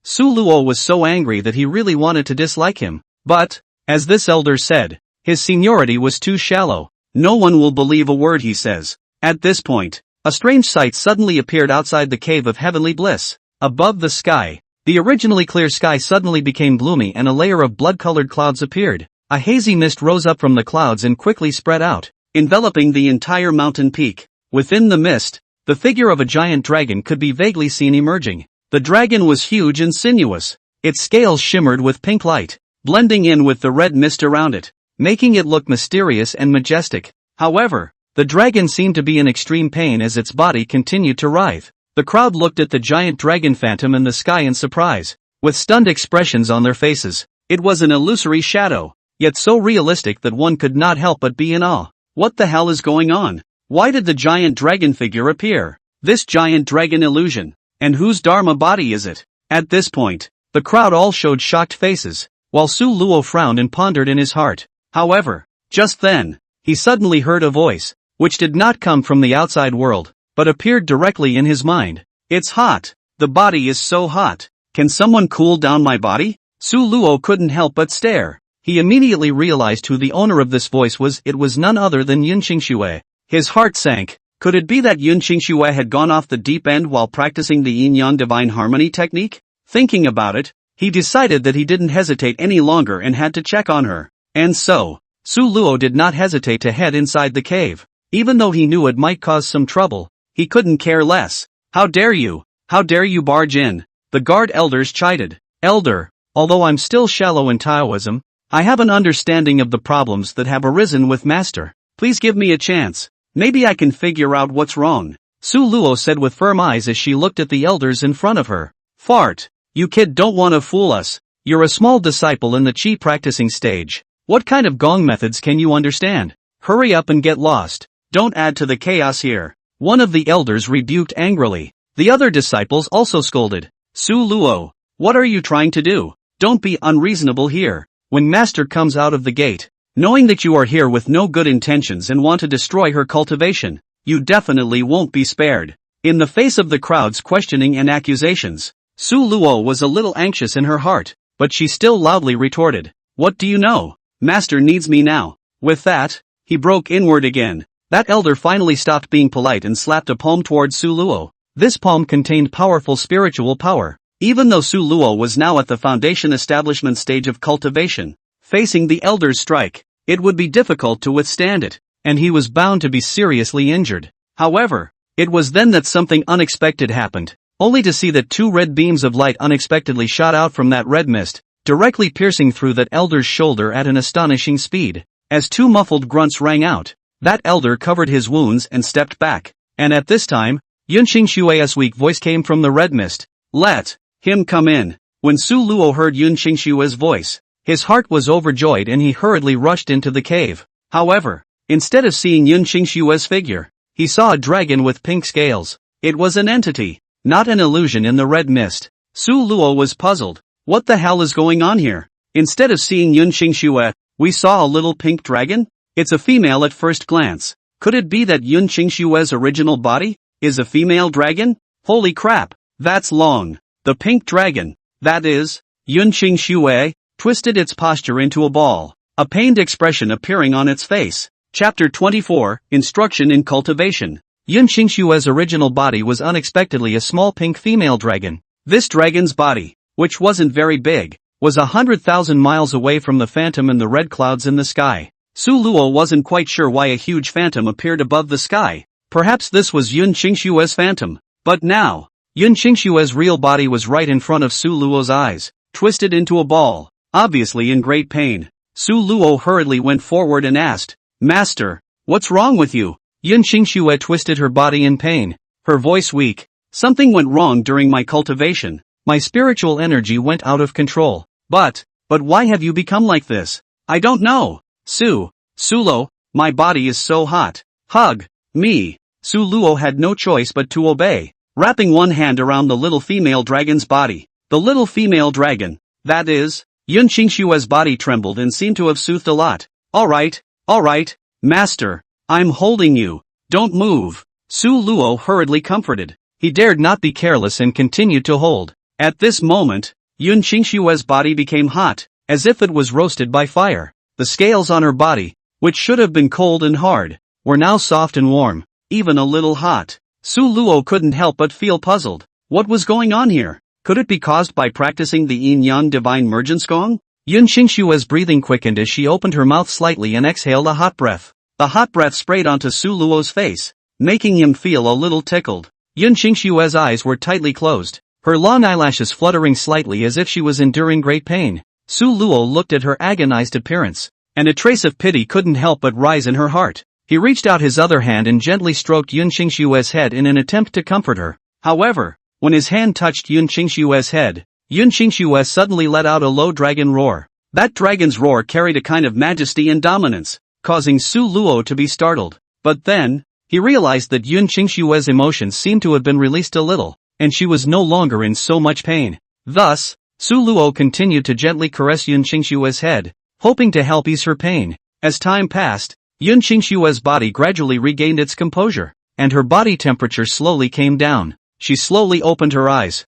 Su Luo was so angry that he really wanted to dislike him. But, as this elder said, his seniority was too shallow. No one will believe a word he says. At this point, a strange sight suddenly appeared outside the Cave of Heavenly Bliss. Above the sky, the originally clear sky suddenly became gloomy and a layer of blood-colored clouds appeared. A hazy mist rose up from the clouds and quickly spread out, enveloping the entire mountain peak. Within the mist, the figure of a giant dragon could be vaguely seen emerging. The dragon was huge and sinuous. Its scales shimmered with pink light, blending in with the red mist around it, making it look mysterious and majestic. However, the dragon seemed to be in extreme pain as its body continued to writhe. The crowd looked at the giant dragon phantom in the sky in surprise, with stunned expressions on their faces. It was an illusory shadow, yet so realistic that one could not help but be in awe. What the hell is going on? Why did the giant dragon figure appear? This giant dragon illusion. And whose Dharma body is it? At this point, the crowd all showed shocked faces, while Su Luo frowned and pondered in his heart. However, just then, he suddenly heard a voice, which did not come from the outside world, but appeared directly in his mind. "It's hot. The body is so hot. Can someone cool down my body?" Su Luo couldn't help but stare. He immediately realized who the owner of this voice was. It was none other than Yun Qingxue. His heart sank. Could it be that Yun Qingxue had gone off the deep end while practicing the yin-yang divine harmony technique? Thinking about it, he decided that he didn't hesitate any longer and had to check on her. And so, Su Luo did not hesitate to head inside the cave. Even though he knew it might cause some trouble, he couldn't care less. "How dare you? How dare you barge in?" the guard elders chided. "Elder, although I'm still shallow in Taoism, I have an understanding of the problems that have arisen with Master. Please give me a chance. Maybe I can figure out what's wrong," Su Luo said with firm eyes as she looked at the elders in front of her. "Fart. You kid don't want to fool us. You're a small disciple in the Qi practicing stage. What kind of gong methods can you understand? Hurry up and get lost. Don't add to the chaos here," one of the elders rebuked angrily. The other disciples also scolded. "Su Luo, what are you trying to do? Don't be unreasonable here. When Master comes out of the gate, knowing that you are here with no good intentions and want to destroy her cultivation, you definitely won't be spared." In the face of the crowd's questioning and accusations, Su Luo was a little anxious in her heart, but she still loudly retorted, "What do you know? Master needs me now." With that, he broke inward again. That elder finally stopped being polite and slapped a palm towards Su Luo. This palm contained powerful spiritual power. Even though Su Luo was now at the foundation establishment stage of cultivation, facing the elder's strike, it would be difficult to withstand it, and he was bound to be seriously injured. However, it was then that something unexpected happened, only to see that two red beams of light unexpectedly shot out from that red mist, directly piercing through that elder's shoulder at an astonishing speed. As two muffled grunts rang out, that elder covered his wounds and stepped back, and at this time, Yun Qingxue's weak voice came from the red mist. "Let him come in." When Su Luo heard Yun Qingxue's voice, his heart was overjoyed and he hurriedly rushed into the cave. However, instead of seeing Yun Qingxue's figure, he saw a dragon with pink scales. It was an entity, not an illusion in the red mist. Su Luo was puzzled. What the hell is going on here? Instead of seeing Yun Qingxue, we saw a little pink dragon? It's a female at first glance. Could it be that Yun Qingxue's original body is a female dragon? Holy crap, that's long. The pink dragon, that is, Yun Qingxue, twisted its posture into a ball, a pained expression appearing on its face. Chapter 24, Instruction in Cultivation. Yun Qingshue's original body was unexpectedly a small pink female dragon. This dragon's body, which wasn't very big, was 100,000 miles away from the phantom and the red clouds in the sky. Su Luo wasn't quite sure why a huge phantom appeared above the sky. Perhaps this was Yun Qingshue's phantom. But now, Yun Qingshue's real body was right in front of Su Luo's eyes, twisted into a ball, obviously in great pain. Su Luo hurriedly went forward and asked, "Master, what's wrong with you?" Yun Qingxue twisted her body in pain, her voice weak. "Something went wrong during my cultivation. My spiritual energy went out of control. But why have you become like this?" "I don't know. Sulo, my body is so hot. Hug me." Su Luo had no choice but to obey, wrapping one hand around the little female dragon's body. The little female dragon, that is, Yun Qingshue's body trembled and seemed to have soothed a lot. All right, master, I'm holding you. Don't move." Su Luo hurriedly comforted. He dared not be careless and continued to hold. At this moment, Yun Qingshue's body became hot, as if it was roasted by fire. The scales on her body, which should have been cold and hard, were now soft and warm, even a little hot. Su Luo couldn't help but feel puzzled. What was going on here? Could it be caused by practicing the yin-yang divine mergence gong? Yun Qingshue's breathing quickened as she opened her mouth slightly and exhaled a hot breath. The hot breath sprayed onto Su Luo's face, making him feel a little tickled. Yun Qingshue's eyes were tightly closed, her long eyelashes fluttering slightly as if she was enduring great pain. Su Luo looked at her agonized appearance, and a trace of pity couldn't help but rise in her heart. He reached out his other hand and gently stroked Yun Qingshue's head in an attempt to comfort her. However, when his hand touched Yun Qingshue's head, Yun Qingshuo suddenly let out a low dragon roar. That dragon's roar carried a kind of majesty and dominance, causing Su Luo to be startled. But then, he realized that Yun Qingshue's emotions seemed to have been released a little, and she was no longer in so much pain. Thus, Su Luo continued to gently caress Yun Qingshue's head, hoping to help ease her pain. As time passed, Yun Qingshue's body gradually regained its composure, and her body temperature slowly came down. She slowly opened her eyes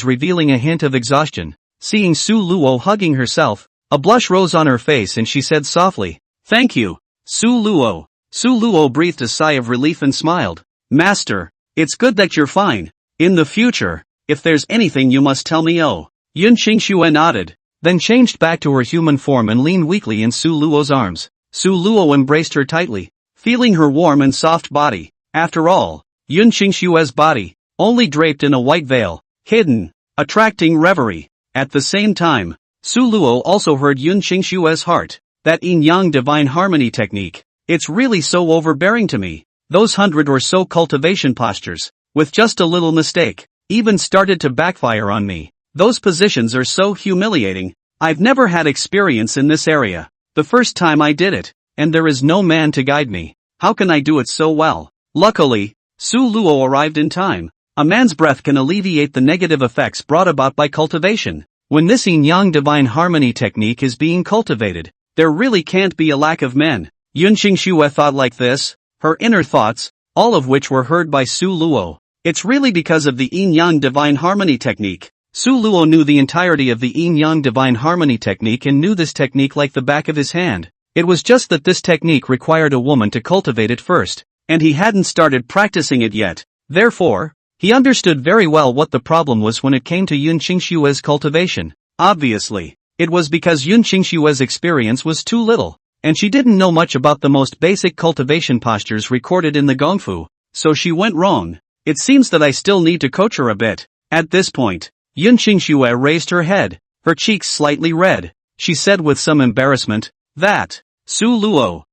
revealing a hint of exhaustion. Seeing Su Luo hugging herself, a blush rose on her face and she said softly, "Thank you, Su Luo." Su Luo breathed a sigh of relief and smiled. "Master, it's good that you're fine. In the future, if there's anything you must tell me." Oh. Yun Qingshuo nodded, then changed back to her human form and leaned weakly in Su Luo's arms. Su Luo embraced her tightly, feeling her warm and soft body. After all, Yun Qingshue's body, only draped in a white veil, hidden, attracting reverie. At the same time, Su Luo also heard Yun Qingshue's heart. That yin-yang divine harmony technique, it's really so overbearing to me. Those 100 or so cultivation postures, with just a little mistake, even started to backfire on me. Those positions are so humiliating. I've never had experience in this area. The first time I did it, and there is no man to guide me. How can I do it so well? Luckily, Su Luo arrived in time. A man's breath can alleviate the negative effects brought about by cultivation. When this yin-yang divine harmony technique is being cultivated, there really can't be a lack of men. Yun Qingshuo thought like this, her inner thoughts, all of which were heard by Su Luo. It's really because of the yin-yang divine harmony technique. Su Luo knew the entirety of the yin-yang divine harmony technique and knew this technique like the back of his hand. It was just that this technique required a woman to cultivate it first, and he hadn't started practicing it yet. Therefore, he understood very well what the problem was when it came to Yun Qingshue's cultivation. Obviously, it was because Yun Qingshue's experience was too little, and she didn't know much about the most basic cultivation postures recorded in the Gongfu, so she went wrong. It seems that I still need to coach her a bit. At this point, Yun Qingshuo raised her head, her cheeks slightly red. She said with some embarrassment, "That, Su Luo,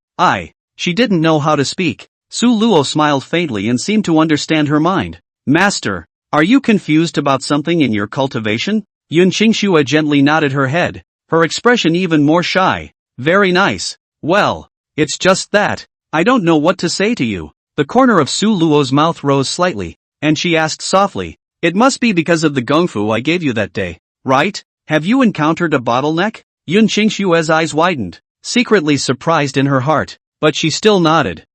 She didn't know how to speak. Su Luo smiled faintly and seemed to understand her mind. "Master, are you confused about something in your cultivation?" Yun Qingshuo gently nodded her head, her expression even more shy. "Very nice. Well, it's just that, I don't know what to say to you." The corner of Su Luo's mouth rose slightly, and she asked softly, "It must be because of the gongfu I gave you that day, right? Have you encountered a bottleneck?" Yun Qingshuo's eyes widened, secretly surprised in her heart, but she still nodded.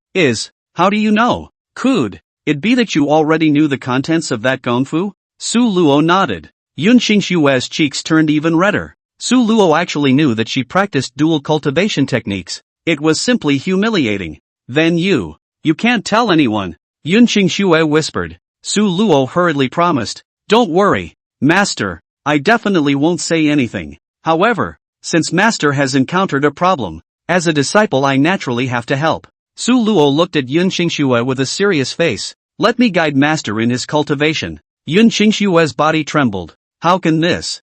How do you know? Could it be that you already knew the contents of that gongfu?" Su Luo nodded. Yun Qingshuo's cheeks turned even redder. Su Luo actually knew that she practiced dual cultivation techniques. It was simply humiliating. "Then you can't tell anyone. Yun Qingxue whispered. Su Luo hurriedly promised, "Don't worry, Master, I definitely won't say anything. However, since Master has encountered a problem, as a disciple I naturally have to help." Su Luo looked at Yun Qingxue with a serious face. "Let me guide Master in his cultivation." Yun Qingxue's body trembled. "How can this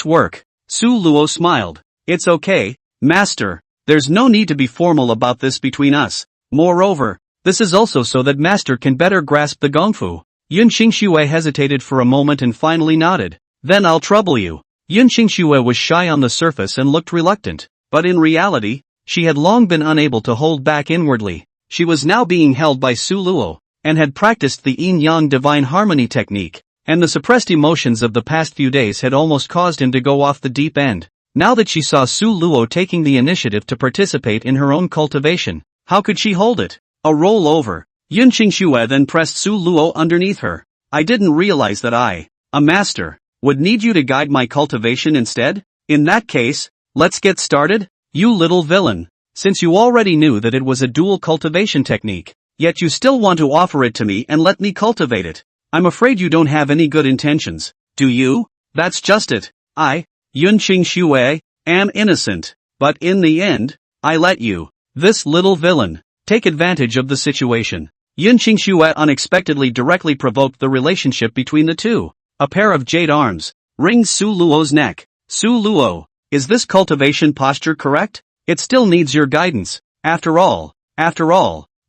work?" Su Luo smiled. "It's okay, Master. There's no need to be formal about this between us. Moreover, this is also so that Master can better grasp the gongfu." Yun Qingxue hesitated for a moment and finally nodded. "Then I'll trouble you." Yun Qingxue was shy on the surface and looked reluctant, but in reality, she had long been unable to hold back inwardly. She was now being held by Su Luo, and had practiced the yin-yang divine harmony technique, and the suppressed emotions of the past few days had almost caused him to go off the deep end. Now that she saw Su Luo taking the initiative to participate in her own cultivation, how could she hold it? A roll over. Yun Qingxue then pressed Su Luo underneath her. "I didn't realize that I, a master, would need you to guide my cultivation instead? In that case, let's get started? You little villain. Since you already knew that it was a dual cultivation technique, yet you still want to offer it to me and let me cultivate it. I'm afraid you don't have any good intentions, do you? That's just it. I, Yun Qingxue, am innocent, but in the end, I let you, this little villain, take advantage of the situation." Yun Qingxue unexpectedly directly provoked the relationship between the two. A pair of jade arms ringed Su Luo's neck. "Su Luo, is this cultivation posture correct? It still needs your guidance. After all,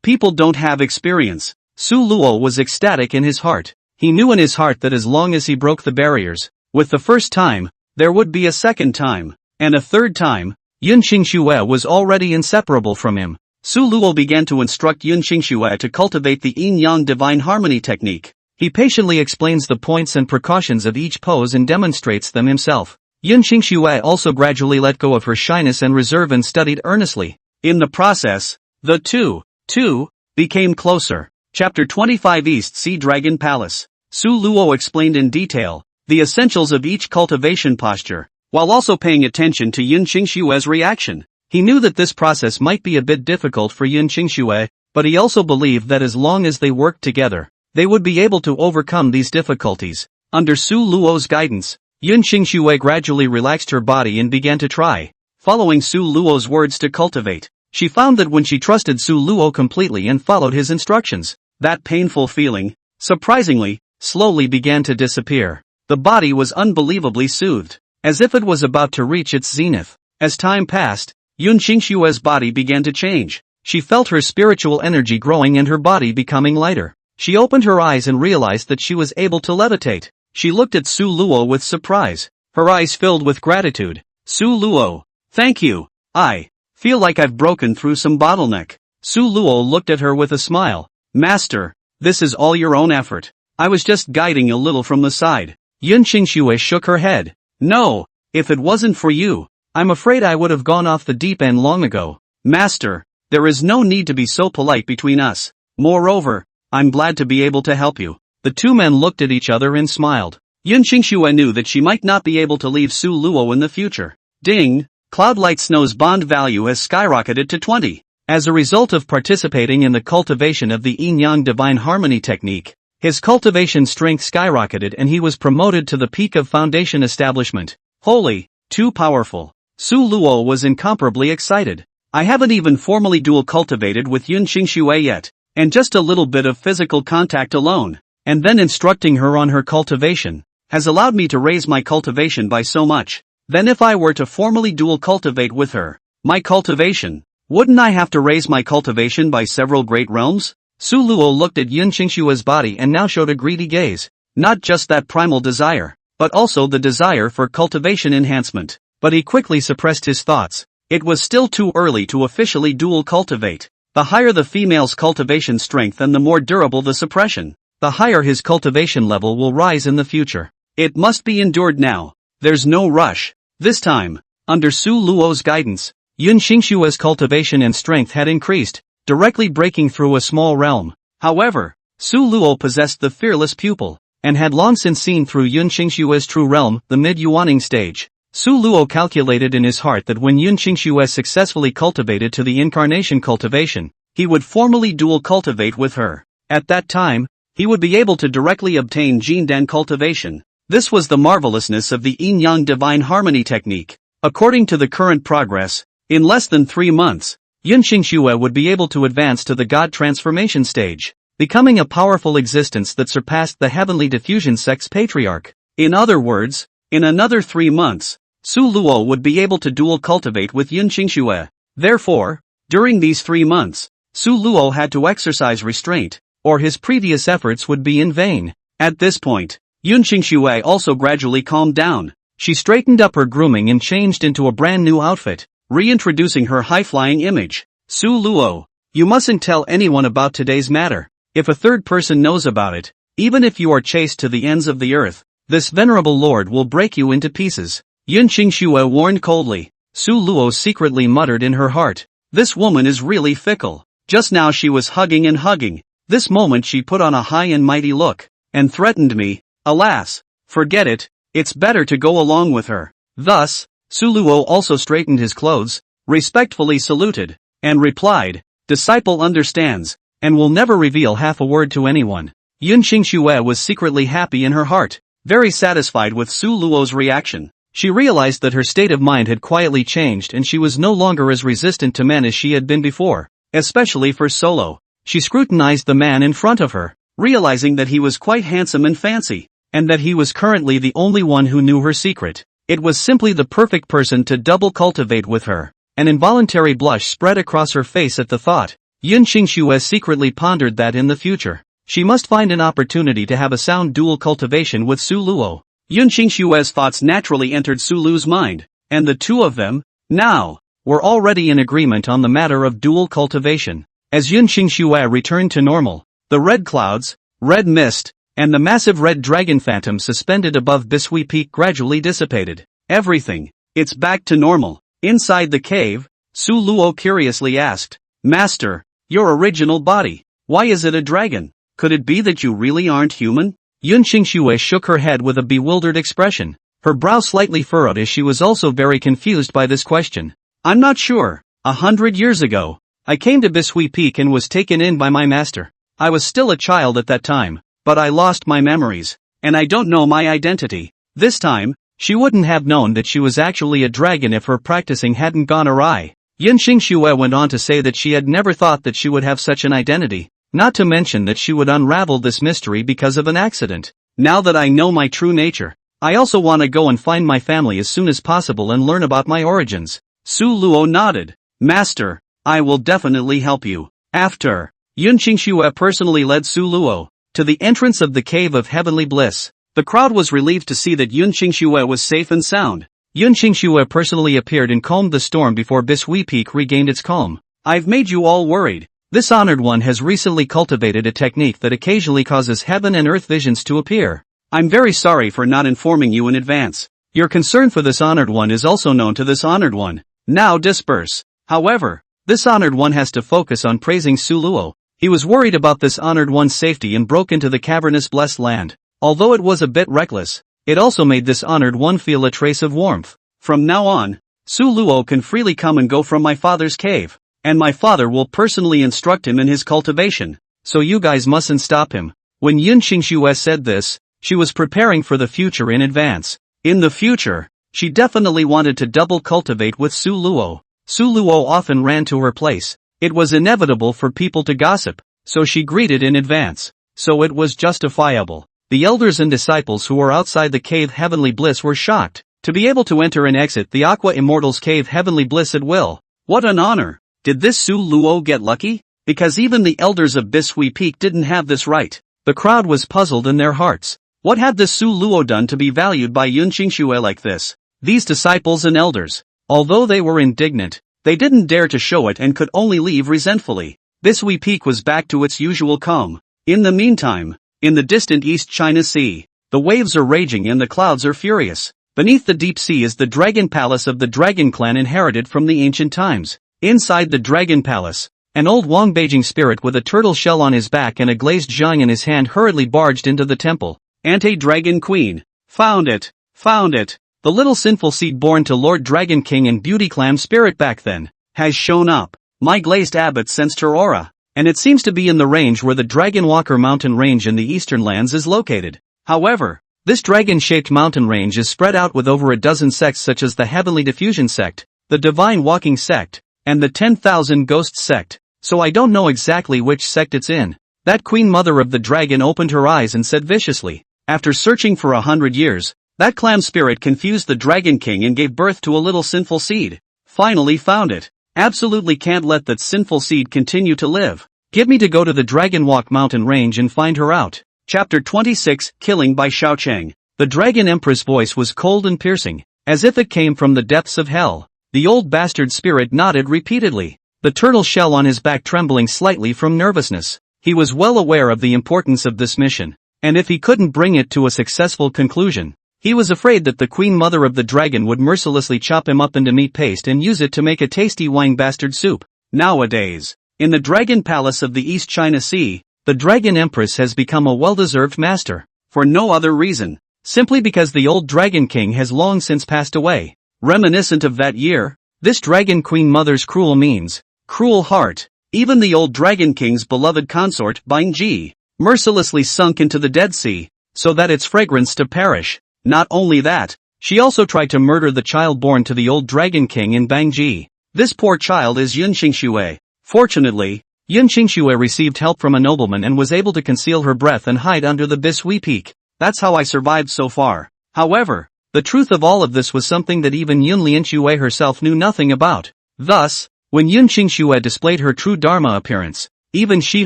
people don't have experience." Su Luo was ecstatic in his heart. He knew in his heart that as long as he broke the barriers, with the first time, there would be a second time, and a third time. Yun Qingxue was already inseparable from him. Su Luo began to instruct Yun Qingxue to cultivate the yin-yang divine harmony technique. He patiently explains the points and precautions of each pose and demonstrates them himself. Yun Qingxue also gradually let go of her shyness and reserve and studied earnestly. In the process, the two became closer. Chapter 25 East Sea Dragon Palace. Su Luo explained in detail the essentials of each cultivation posture, while also paying attention to Yun Qingxue's reaction. He knew that this process might be a bit difficult for Yun Qingxue, but he also believed that as long as they worked together, they would be able to overcome these difficulties. Under Su Luo's guidance, Yun Qingxue gradually relaxed her body and began to try, following Su Luo's words to cultivate. She found that when she trusted Su Luo completely and followed his instructions, that painful feeling, surprisingly, slowly began to disappear. The body was unbelievably soothed, as if it was about to reach its zenith. As time passed, Yun Qingxue's body began to change. She felt her spiritual energy growing and her body becoming lighter. She opened her eyes and realized that she was able to levitate. She looked at Su Luo with surprise, her eyes filled with gratitude. "Su Luo, thank you. I feel like I've broken through some bottleneck." Su Luo looked at her with a smile. "Master, this is all your own effort. I was just guiding a little from the side." Yun Qingxue shook her head. "No, if it wasn't for you, I'm afraid I would have gone off the deep end long ago. Master, there is no need to be so polite between us. Moreover, I'm glad to be able to help you." The two men looked at each other and smiled. Yun Qingxue knew that she might not be able to leave Su Luo in the future. Ding! Cloudlight Snow's bond value has skyrocketed to 20. As a result of participating in the cultivation of the yin-yang divine harmony technique, his cultivation strength skyrocketed and he was promoted to the peak of foundation establishment. Holy, too powerful. Su Luo was incomparably excited. "I haven't even formally dual cultivated with Yun Qingxue yet, and just a little bit of physical contact alone, and then instructing her on her cultivation, has allowed me to raise my cultivation by so much. Then if I were to formally dual cultivate with her, my cultivation, wouldn't I have to raise my cultivation by several great realms?" Su Luo looked at Yun Qingxue's body and now showed a greedy gaze. Not just that primal desire, but also the desire for cultivation enhancement. But he quickly suppressed his thoughts. It was still too early to officially dual cultivate. The higher the female's cultivation strength and the more durable the suppression, the higher his cultivation level will rise in the future. It must be endured now. There's no rush. This time, under Su Luo's guidance, Yun Qingxue's cultivation and strength had increased, directly breaking through a small realm. However, Su Luo possessed the fearless pupil, and had long since seen through Yun Qingxue's true realm, the mid-yuaning stage. Su Luo calculated in his heart that when Yun Qingxue successfully cultivated to the incarnation cultivation, he would formally dual cultivate with her. At that time, he would be able to directly obtain Jindan cultivation. This was the marvelousness of the yin-yang divine harmony technique. According to the current progress, in less than 3 months, Yunqingxue would be able to advance to the God transformation stage, becoming a powerful existence that surpassed the heavenly diffusion sect's patriarch. In other words, in another 3 months, Su Luo would be able to dual cultivate with Yunqingxue. Therefore, during these 3 months, Su Luo had to exercise restraint, or his previous efforts would be in vain. At this point, Yunqingxue also gradually calmed down. She straightened up her grooming and changed into a brand new outfit, reintroducing her high-flying image. Su Luo, you mustn't tell anyone about today's matter. If a third person knows about it, even if you are chased to the ends of the earth, this venerable lord will break you into pieces. Yunqingxue warned coldly. Su Luo secretly muttered in her heart, this woman is really fickle. Just now she was hugging and hugging. This moment she put on a high and mighty look, and threatened me. Alas, forget it, it's better to go along with her. Thus, Su Luo also straightened his clothes, respectfully saluted, and replied, disciple understands, and will never reveal half a word to anyone. Yunqingxue was secretly happy in her heart, very satisfied with Su Luo's reaction. She realized that her state of mind had quietly changed and she was no longer as resistant to men as she had been before, especially for Solo. She scrutinized the man in front of her, realizing that he was quite handsome and fancy, and that he was currently the only one who knew her secret. It was simply the perfect person to double cultivate with her. An involuntary blush spread across her face at the thought. Yunqingxue secretly pondered that in the future, she must find an opportunity to have a sound dual cultivation with Su Luo. Yunqingxue's thoughts naturally entered Su Lu's mind, and the two of them, now, were already in agreement on the matter of dual cultivation. As Yunqingxue returned to normal, the red clouds, red mist, and the massive red dragon phantom suspended above Bishui Peak gradually dissipated. Everything, it's back to normal. Inside the cave, Su Luo curiously asked, Master, your original body, why is it a dragon? Could it be that you really aren't human? Yunqingxue shook her head with a bewildered expression, her brow slightly furrowed as she was also very confused by this question. I'm not sure. 100 years ago, I came to Bishui Peak and was taken in by my master. I was still a child at that time, but I lost my memories, and I don't know my identity. This time, she wouldn't have known that she was actually a dragon if her practicing hadn't gone awry. Yunqingxue went on to say that she had never thought that she would have such an identity, not to mention that she would unravel this mystery because of an accident. Now that I know my true nature, I also want to go and find my family as soon as possible and learn about my origins. Su Luo nodded. Master, I will definitely help you. After, Yunqingxue personally led Su Luo to the entrance of the Cave of Heavenly Bliss. The crowd was relieved to see that Yunqingxue was safe and sound. Yunqingxue personally appeared and calmed the storm before Bishui Peak regained its calm. I've made you all worried. This honored one has recently cultivated a technique that occasionally causes heaven and earth visions to appear. I'm very sorry for not informing you in advance. Your concern for this honored one is also known to this honored one. Now disperse. However, this honored one has to focus on praising Su Luo. He was worried about this honored one's safety and broke into the cavernous blessed land. Although it was a bit reckless, it also made this honored one feel a trace of warmth. From now on, Su Luo can freely come and go from my father's cave, and my father will personally instruct him in his cultivation, so you guys mustn't stop him. When Yunqingxue said this, she was preparing for the future in advance. In the future, she definitely wanted to double cultivate with Su Luo. Su Luo often ran to her place. It was inevitable for people to gossip, so she greeted in advance. So it was justifiable. The elders and disciples who were outside the cave Heavenly Bliss were shocked to be able to enter and exit the Aqua Immortals cave Heavenly Bliss at will. What an honor! Did this Su Luo get lucky? Because even the elders of Bishui Peak didn't have this right. The crowd was puzzled in their hearts. What had this Su Luo done to be valued by Yunqingxue like this? These disciples and elders, although they were indignant, they didn't dare to show it and could only leave resentfully. Bishui Peak was back to its usual calm. In the meantime, in the distant East China Sea, the waves are raging and the clouds are furious. Beneath the deep sea is the dragon palace of the dragon clan inherited from the ancient times. Inside the dragon palace, an old Wang Beijing spirit with a turtle shell on his back and a glazed zhang in his hand hurriedly barged into the temple. Anti-Dragon Queen. Found it. Found it. The little sinful seed born to Lord Dragon King and Beauty Clam spirit back then has shown up. My glazed abbot sensed her aura. and it seems to be in the range where the Dragon Walker mountain range in the eastern lands is located. However, this dragon-shaped mountain range is spread out with over a dozen sects such as the Heavenly Diffusion Sect, the Divine Walking Sect, and the 10,000 Ghosts Sect, so I don't know exactly which sect it's in. That Queen Mother of the Dragon opened her eyes and said viciously, after searching for 100 years, that clam spirit confused the Dragon King and gave birth to a little sinful seed. Finally found it. Absolutely can't let that sinful seed continue to live. Get me to go to the Dragon Walk mountain range and find her out. Chapter 26, Killing Bai Xiaoxiao. The Dragon Empress' voice was cold and piercing, as if it came from the depths of hell. The old bastard spirit nodded repeatedly, the turtle shell on his back trembling slightly from nervousness. He was well aware of the importance of this mission, and if he couldn't bring it to a successful conclusion, he was afraid that the Queen Mother of the Dragon would mercilessly chop him up into meat paste and use it to make a tasty wine bastard soup. Nowadays, in the Dragon Palace of the East China Sea, the Dragon Empress has become a well-deserved master, for no other reason, simply because the old Dragon King has long since passed away. Reminiscent of that year, this Dragon Queen Mother's cruel means, cruel heart, even the old Dragon King's beloved consort, Bingji, mercilessly sunk into the Dead Sea, so that its fragrance to perish. Not only that, she also tried to murder the child born to the old Dragon King in Bangji. This poor child is Yun Qingxue. Fortunately, Yun Qingxue received help from a nobleman and was able to conceal her breath and hide under the Bishui Peak. That's how I survived so far. However, the truth of all of this was something that even Yun Lianxue herself knew nothing about. Thus, when Yun Qingxue displayed her true Dharma appearance, even she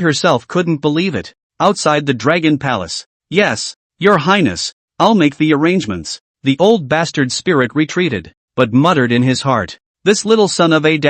herself couldn't believe it. Outside the Dragon Palace. Yes, Your Highness, I'll make the arrangements. The old bastard spirit retreated, but muttered in his heart, this little son of a *********.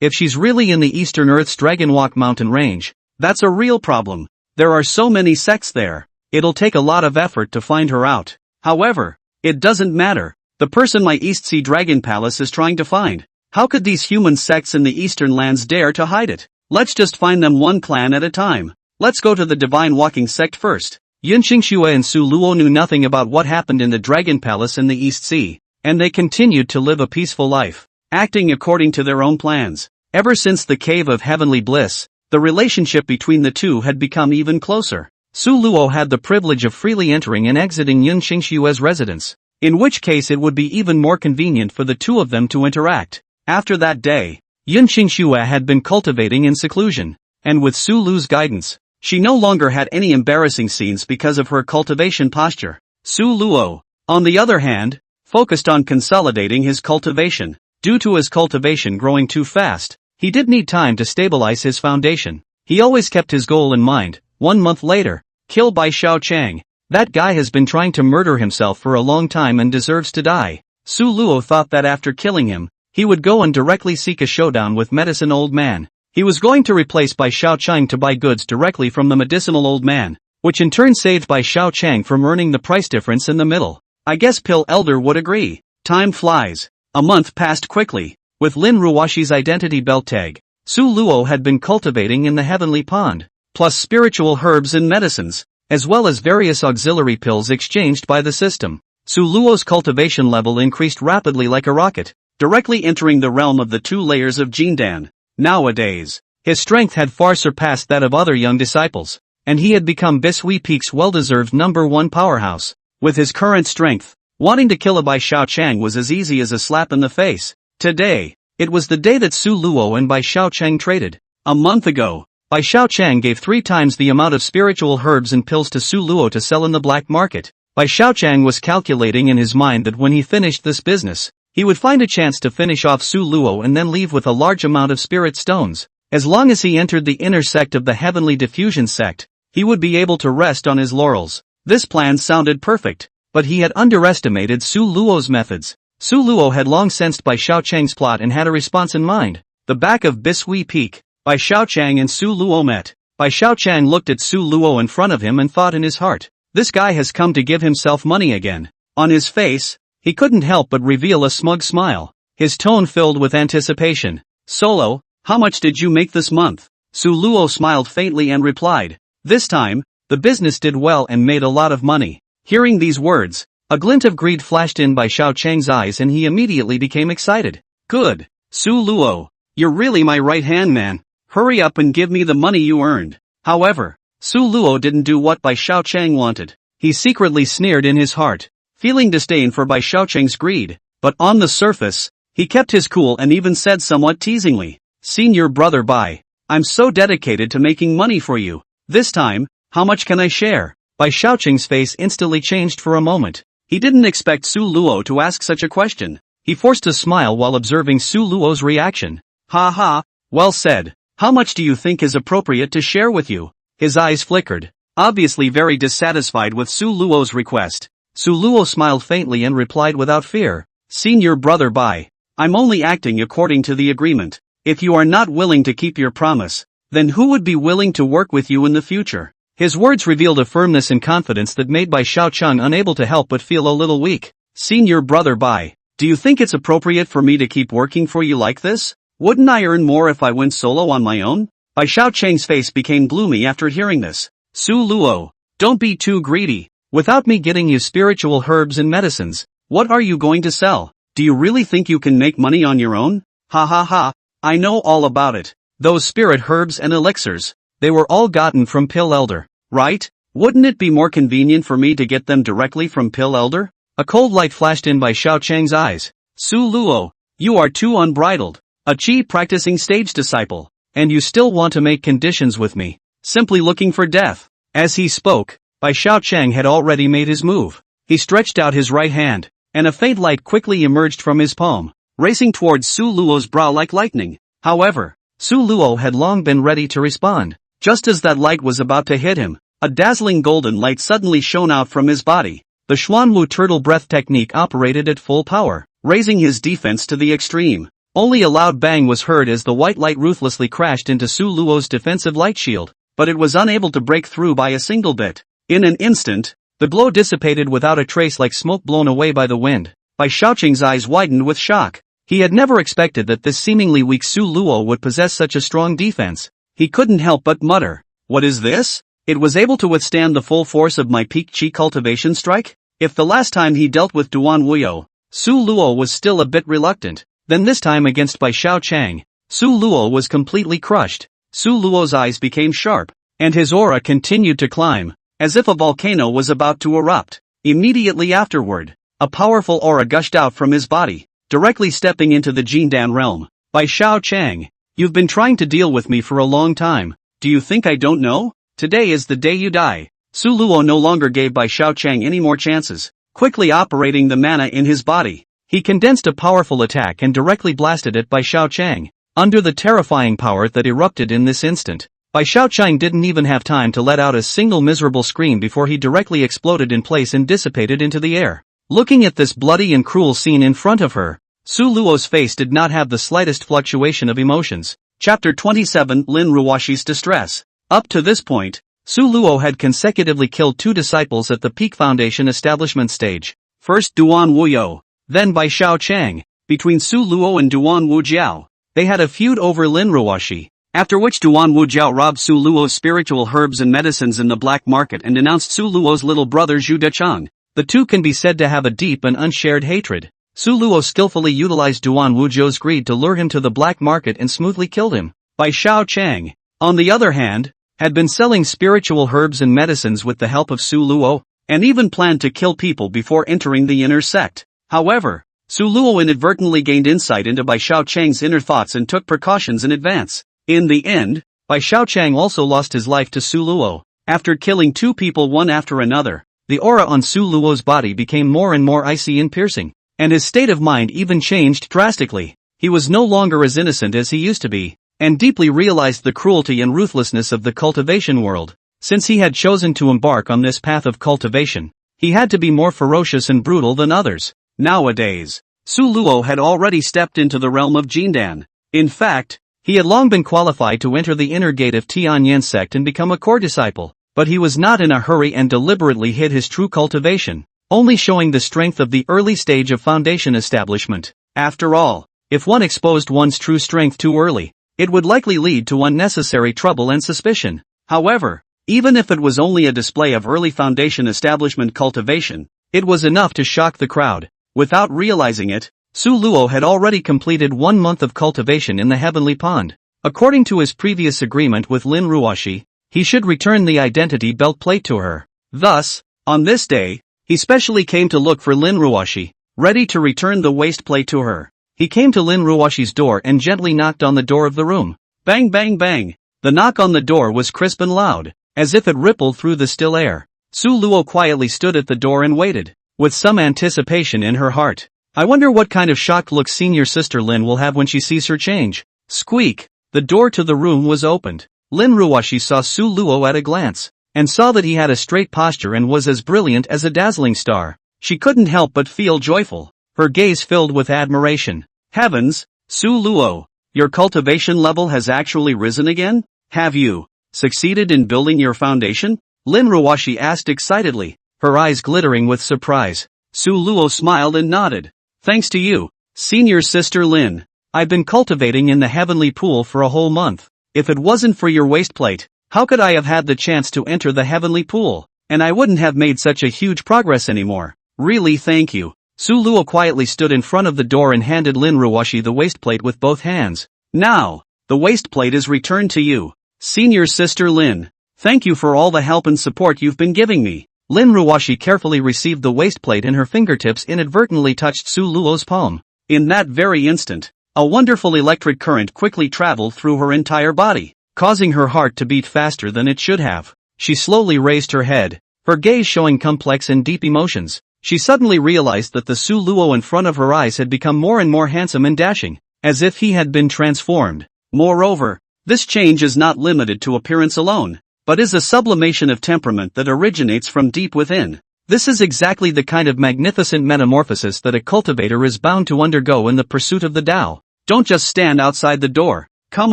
If she's really in the Eastern Earth's Dragon Walk mountain range, that's a real problem. There are so many sects there. It'll take a lot of effort to find her out. However, it doesn't matter. The person my East Sea Dragon Palace is trying to find. How could these human sects in the Eastern lands dare to hide it? Let's just find them one clan at a time. Let's go to the Divine Walking Sect first. Yun Qingxue and Su Luo knew nothing about what happened in the Dragon Palace in the East Sea, and they continued to live a peaceful life, acting according to their own plans. Ever since the Cave of Heavenly Bliss, the relationship between the two had become even closer. Su Luo had the privilege of freely entering and exiting Yun Qingxue's residence, in which case it would be even more convenient for the two of them to interact. After that day, Yun Qingxue had been cultivating in seclusion, and with Su Lu's guidance, she no longer had any embarrassing scenes because of her cultivation posture. Su Luo, on the other hand, focused on consolidating his cultivation. Due to his cultivation growing too fast, he did need time to stabilize his foundation. He always kept his goal in mind. 1 month later, kill Bai Xiaoxiao. That guy has been trying to murder himself for a long time and deserves to die. Su Luo thought that after killing him, he would go and directly seek a showdown with Medicine Old Man. He was going to replace Bai Xiaoxiao to buy goods directly from the Medicinal Old Man, which in turn saved Bai Xiaoxiao from earning the price difference in the middle. I guess Pill Elder would agree. Time flies. A month passed quickly. With Lin Ruoxi's identity belt tag, Su Luo had been cultivating in the Heavenly Pond, plus spiritual herbs and medicines, as well as various auxiliary pills exchanged by the system. Su Luo's cultivation level increased rapidly like a rocket, directly entering the realm of the 2 layers of Jindan. Nowadays, his strength had far surpassed that of other young disciples, and he had become Bishui Peak's well-deserved #1 powerhouse. With his current strength, wanting to kill a Bai Xiaoxiao was as easy as a slap in the face. Today, it was the day that Su Luo and Bai Xiaoxiao traded. A month ago, Bai Xiaoxiao gave 3 times the amount of spiritual herbs and pills to Su Luo to sell in the black market. Bai Xiaoxiao was calculating in his mind that when he finished this business, he would find a chance to finish off Su Luo and then leave with a large amount of spirit stones. As long as he entered the inner sect of the Heavenly Diffusion Sect, he would be able to rest on his laurels. This plan sounded perfect, but he had underestimated Su Luo's methods. Su Luo had long sensed Bai Xiaoxiang's plot and had a response in mind. The back of Bishui Peak, Bai Xiaoxiao and Su Luo met. Bai Xiaoxiao looked at Su Luo in front of him and thought in his heart, this guy has come to give himself money again. On his face, he couldn't help but reveal a smug smile, his tone filled with anticipation. Solo, how much did you make this month? Su Luo smiled faintly and replied, this time, the business did well and made a lot of money. Hearing these words, a glint of greed flashed in Bai Xiaoxiang's eyes and he immediately became excited. Good, Su Luo. You're really my right-hand man. Hurry up and give me the money you earned. However, Su Luo didn't do what Bai Xiaoqiang wanted. He secretly sneered in his heart, feeling disdain for Bai Xiaoqiang's greed, but on the surface, he kept his cool and even said somewhat teasingly, "Senior brother Bai, I'm so dedicated to making money for you. This time, how much can I share?" Bai Xiaoqiang's face instantly changed for a moment. He didn't expect Su Luo to ask such a question. He forced a smile while observing Su Luo's reaction. "Ha ha, well said. How much do you think is appropriate to share with you?" His eyes flickered, obviously very dissatisfied with Su Luo's request. Su Luo smiled faintly and replied without fear, "Senior brother Bai, I'm only acting according to the agreement. If you are not willing to keep your promise, then who would be willing to work with you in the future?" His words revealed a firmness and confidence that made Bai Xiaoqiang unable to help but feel a little weak. "Senior brother Bai, do you think it's appropriate for me to keep working for you like this? Wouldn't I earn more if I went solo on my own?" Bai Xiaoqiang's face became gloomy after hearing this. "Su Luo, don't be too greedy. Without me getting you spiritual herbs and medicines, what are you going to sell? Do you really think you can make money on your own? Ha ha ha, I know all about it. Those spirit herbs and elixirs, they were all gotten from Pill Elder, right? Wouldn't it be more convenient for me to get them directly from Pill Elder?" A cold light flashed in Bai Xiaoqiang's eyes. "Su Luo, you are too unbridled. A chi practicing stage disciple, and you still want to make conditions with me, simply looking for death." As he spoke, Bai Xiaoqiang had already made his move. He stretched out his right hand, and a faint light quickly emerged from his palm, racing towards Su Luo's brow like lightning. However, Su Luo had long been ready to respond. Just as that light was about to hit him, a dazzling golden light suddenly shone out from his body. The Xuanwu turtle breath technique operated at full power, raising his defense to the extreme. Only a loud bang was heard as the white light ruthlessly crashed into Su Luo's defensive light shield, but it was unable to break through by a single bit. In an instant, the glow dissipated without a trace like smoke blown away by the wind. Bai Xiaoqiang's eyes widened with shock. He had never expected that this seemingly weak Su Luo would possess such a strong defense. He couldn't help but mutter, "What is this? It was able to withstand the full force of my peak chi cultivation strike?" If the last time he dealt with Duan Wuyou, Su Luo was still a bit reluctant, then this time against Bai Xiaoqiang, Su Luo was completely crushed. Su Luo's eyes became sharp, and his aura continued to climb, as if a volcano was about to erupt. Immediately afterward, a powerful aura gushed out from his body, directly stepping into the Jindan realm. "Bai Xiaoqiang, you've been trying to deal with me for a long time. Do you think I don't know? Today is the day you die." Su Luo no longer gave Bai Xiaoqiang any more chances. Quickly operating the mana in his body, he condensed a powerful attack and directly blasted at Bai Xiaoqiang. Under the terrifying power that erupted in this instant, Bai Xiaoqiang didn't even have time to let out a single miserable scream before he directly exploded in place and dissipated into the air. Looking at this bloody and cruel scene in front of her, Su Luo's face did not have the slightest fluctuation of emotions. Chapter 27 Lin Ruoxi's Distress. Up to this point, Su Luo had consecutively killed 2 disciples at the Peak Foundation establishment stage. First Duan Wuyou, then Bai Xiaoqiang. Between Su Luo and Duan Wujiao, they had a feud over Lin Ruoxi, after which Duan Wujiao robbed Su Luo's spiritual herbs and medicines in the black market and denounced Su Luo's little brother Zhu Dechang. The two can be said to have a deep and unshared hatred. Su Luo skillfully utilized Duan Wujiao's greed to lure him to the black market and smoothly killed him. Bai Xiaoqiang, on the other hand, had been selling spiritual herbs and medicines with the help of Su Luo, and even planned to kill people before entering the inner sect. However, Su Luo inadvertently gained insight into Bai Xiaoqiang's inner thoughts and took precautions in advance. In the end, Bai Xiaoqiang also lost his life to Su Luo. After killing 2 people one after another, the aura on Su Luo's body became more and more icy and piercing, and his state of mind even changed drastically. He was no longer as innocent as he used to be, and deeply realized the cruelty and ruthlessness of the cultivation world. Since he had chosen to embark on this path of cultivation, he had to be more ferocious and brutal than others. Nowadays, Su Luo had already stepped into the realm of Jindan. In fact, he had long been qualified to enter the inner gate of Tianyan sect and become a core disciple, but he was not in a hurry and deliberately hid his true cultivation, only showing the strength of the early stage of foundation establishment. After all, if one exposed one's true strength too early, it would likely lead to unnecessary trouble and suspicion. However, even if it was only a display of early foundation establishment cultivation, it was enough to shock the crowd. Without realizing it, Su Luo had already completed 1 month of cultivation in the Heavenly Pond. According to his previous agreement with Lin Ruoxi, he should return the identity belt plate to her. Thus, on this day, he specially came to look for Lin Ruoxi, ready to return the waist plate to her. He came to Lin Ruoxi's door and gently knocked on the door of the room. Bang bang bang! The knock on the door was crisp and loud, as if it rippled through the still air. Su Luo quietly stood at the door and waited, with some anticipation in her heart. I wonder what kind of shocked look senior sister Lin will have when she sees her change. Squeak! The door to the room was opened. Lin Ruoxi saw Su Luo at a glance, and saw that he had a straight posture and was as brilliant as a dazzling star. She couldn't help but feel joyful, her gaze filled with admiration. Heavens, Su Luo, your cultivation level has actually risen again? Have you succeeded in building your foundation? Lin Ruoxi asked excitedly, her eyes glittering with surprise. Su Luo smiled and nodded. Thanks to you, senior sister Lin. I've been cultivating in the heavenly pool for a whole month. If it wasn't for your waistplate, how could I have had the chance to enter the heavenly pool? And I wouldn't have made such a huge progress anymore. Really thank you. Su Luo quietly stood in front of the door and handed Lin Ruoxi the waistplate with both hands. Now, the waistplate is returned to you. Senior sister Lin, thank you for all the help and support you've been giving me. Lin Ruoxi carefully received the waistplate and her fingertips inadvertently touched Su Luo's palm. In that very instant, a wonderful electric current quickly traveled through her entire body, causing her heart to beat faster than it should have. She slowly raised her head, her gaze showing complex and deep emotions. She suddenly realized that the Su Luo in front of her eyes had become more and more handsome and dashing, as if he had been transformed. Moreover, this change is not limited to appearance alone, but is a sublimation of temperament that originates from deep within. This is exactly the kind of magnificent metamorphosis that a cultivator is bound to undergo in the pursuit of the Tao. Don't just stand outside the door. Come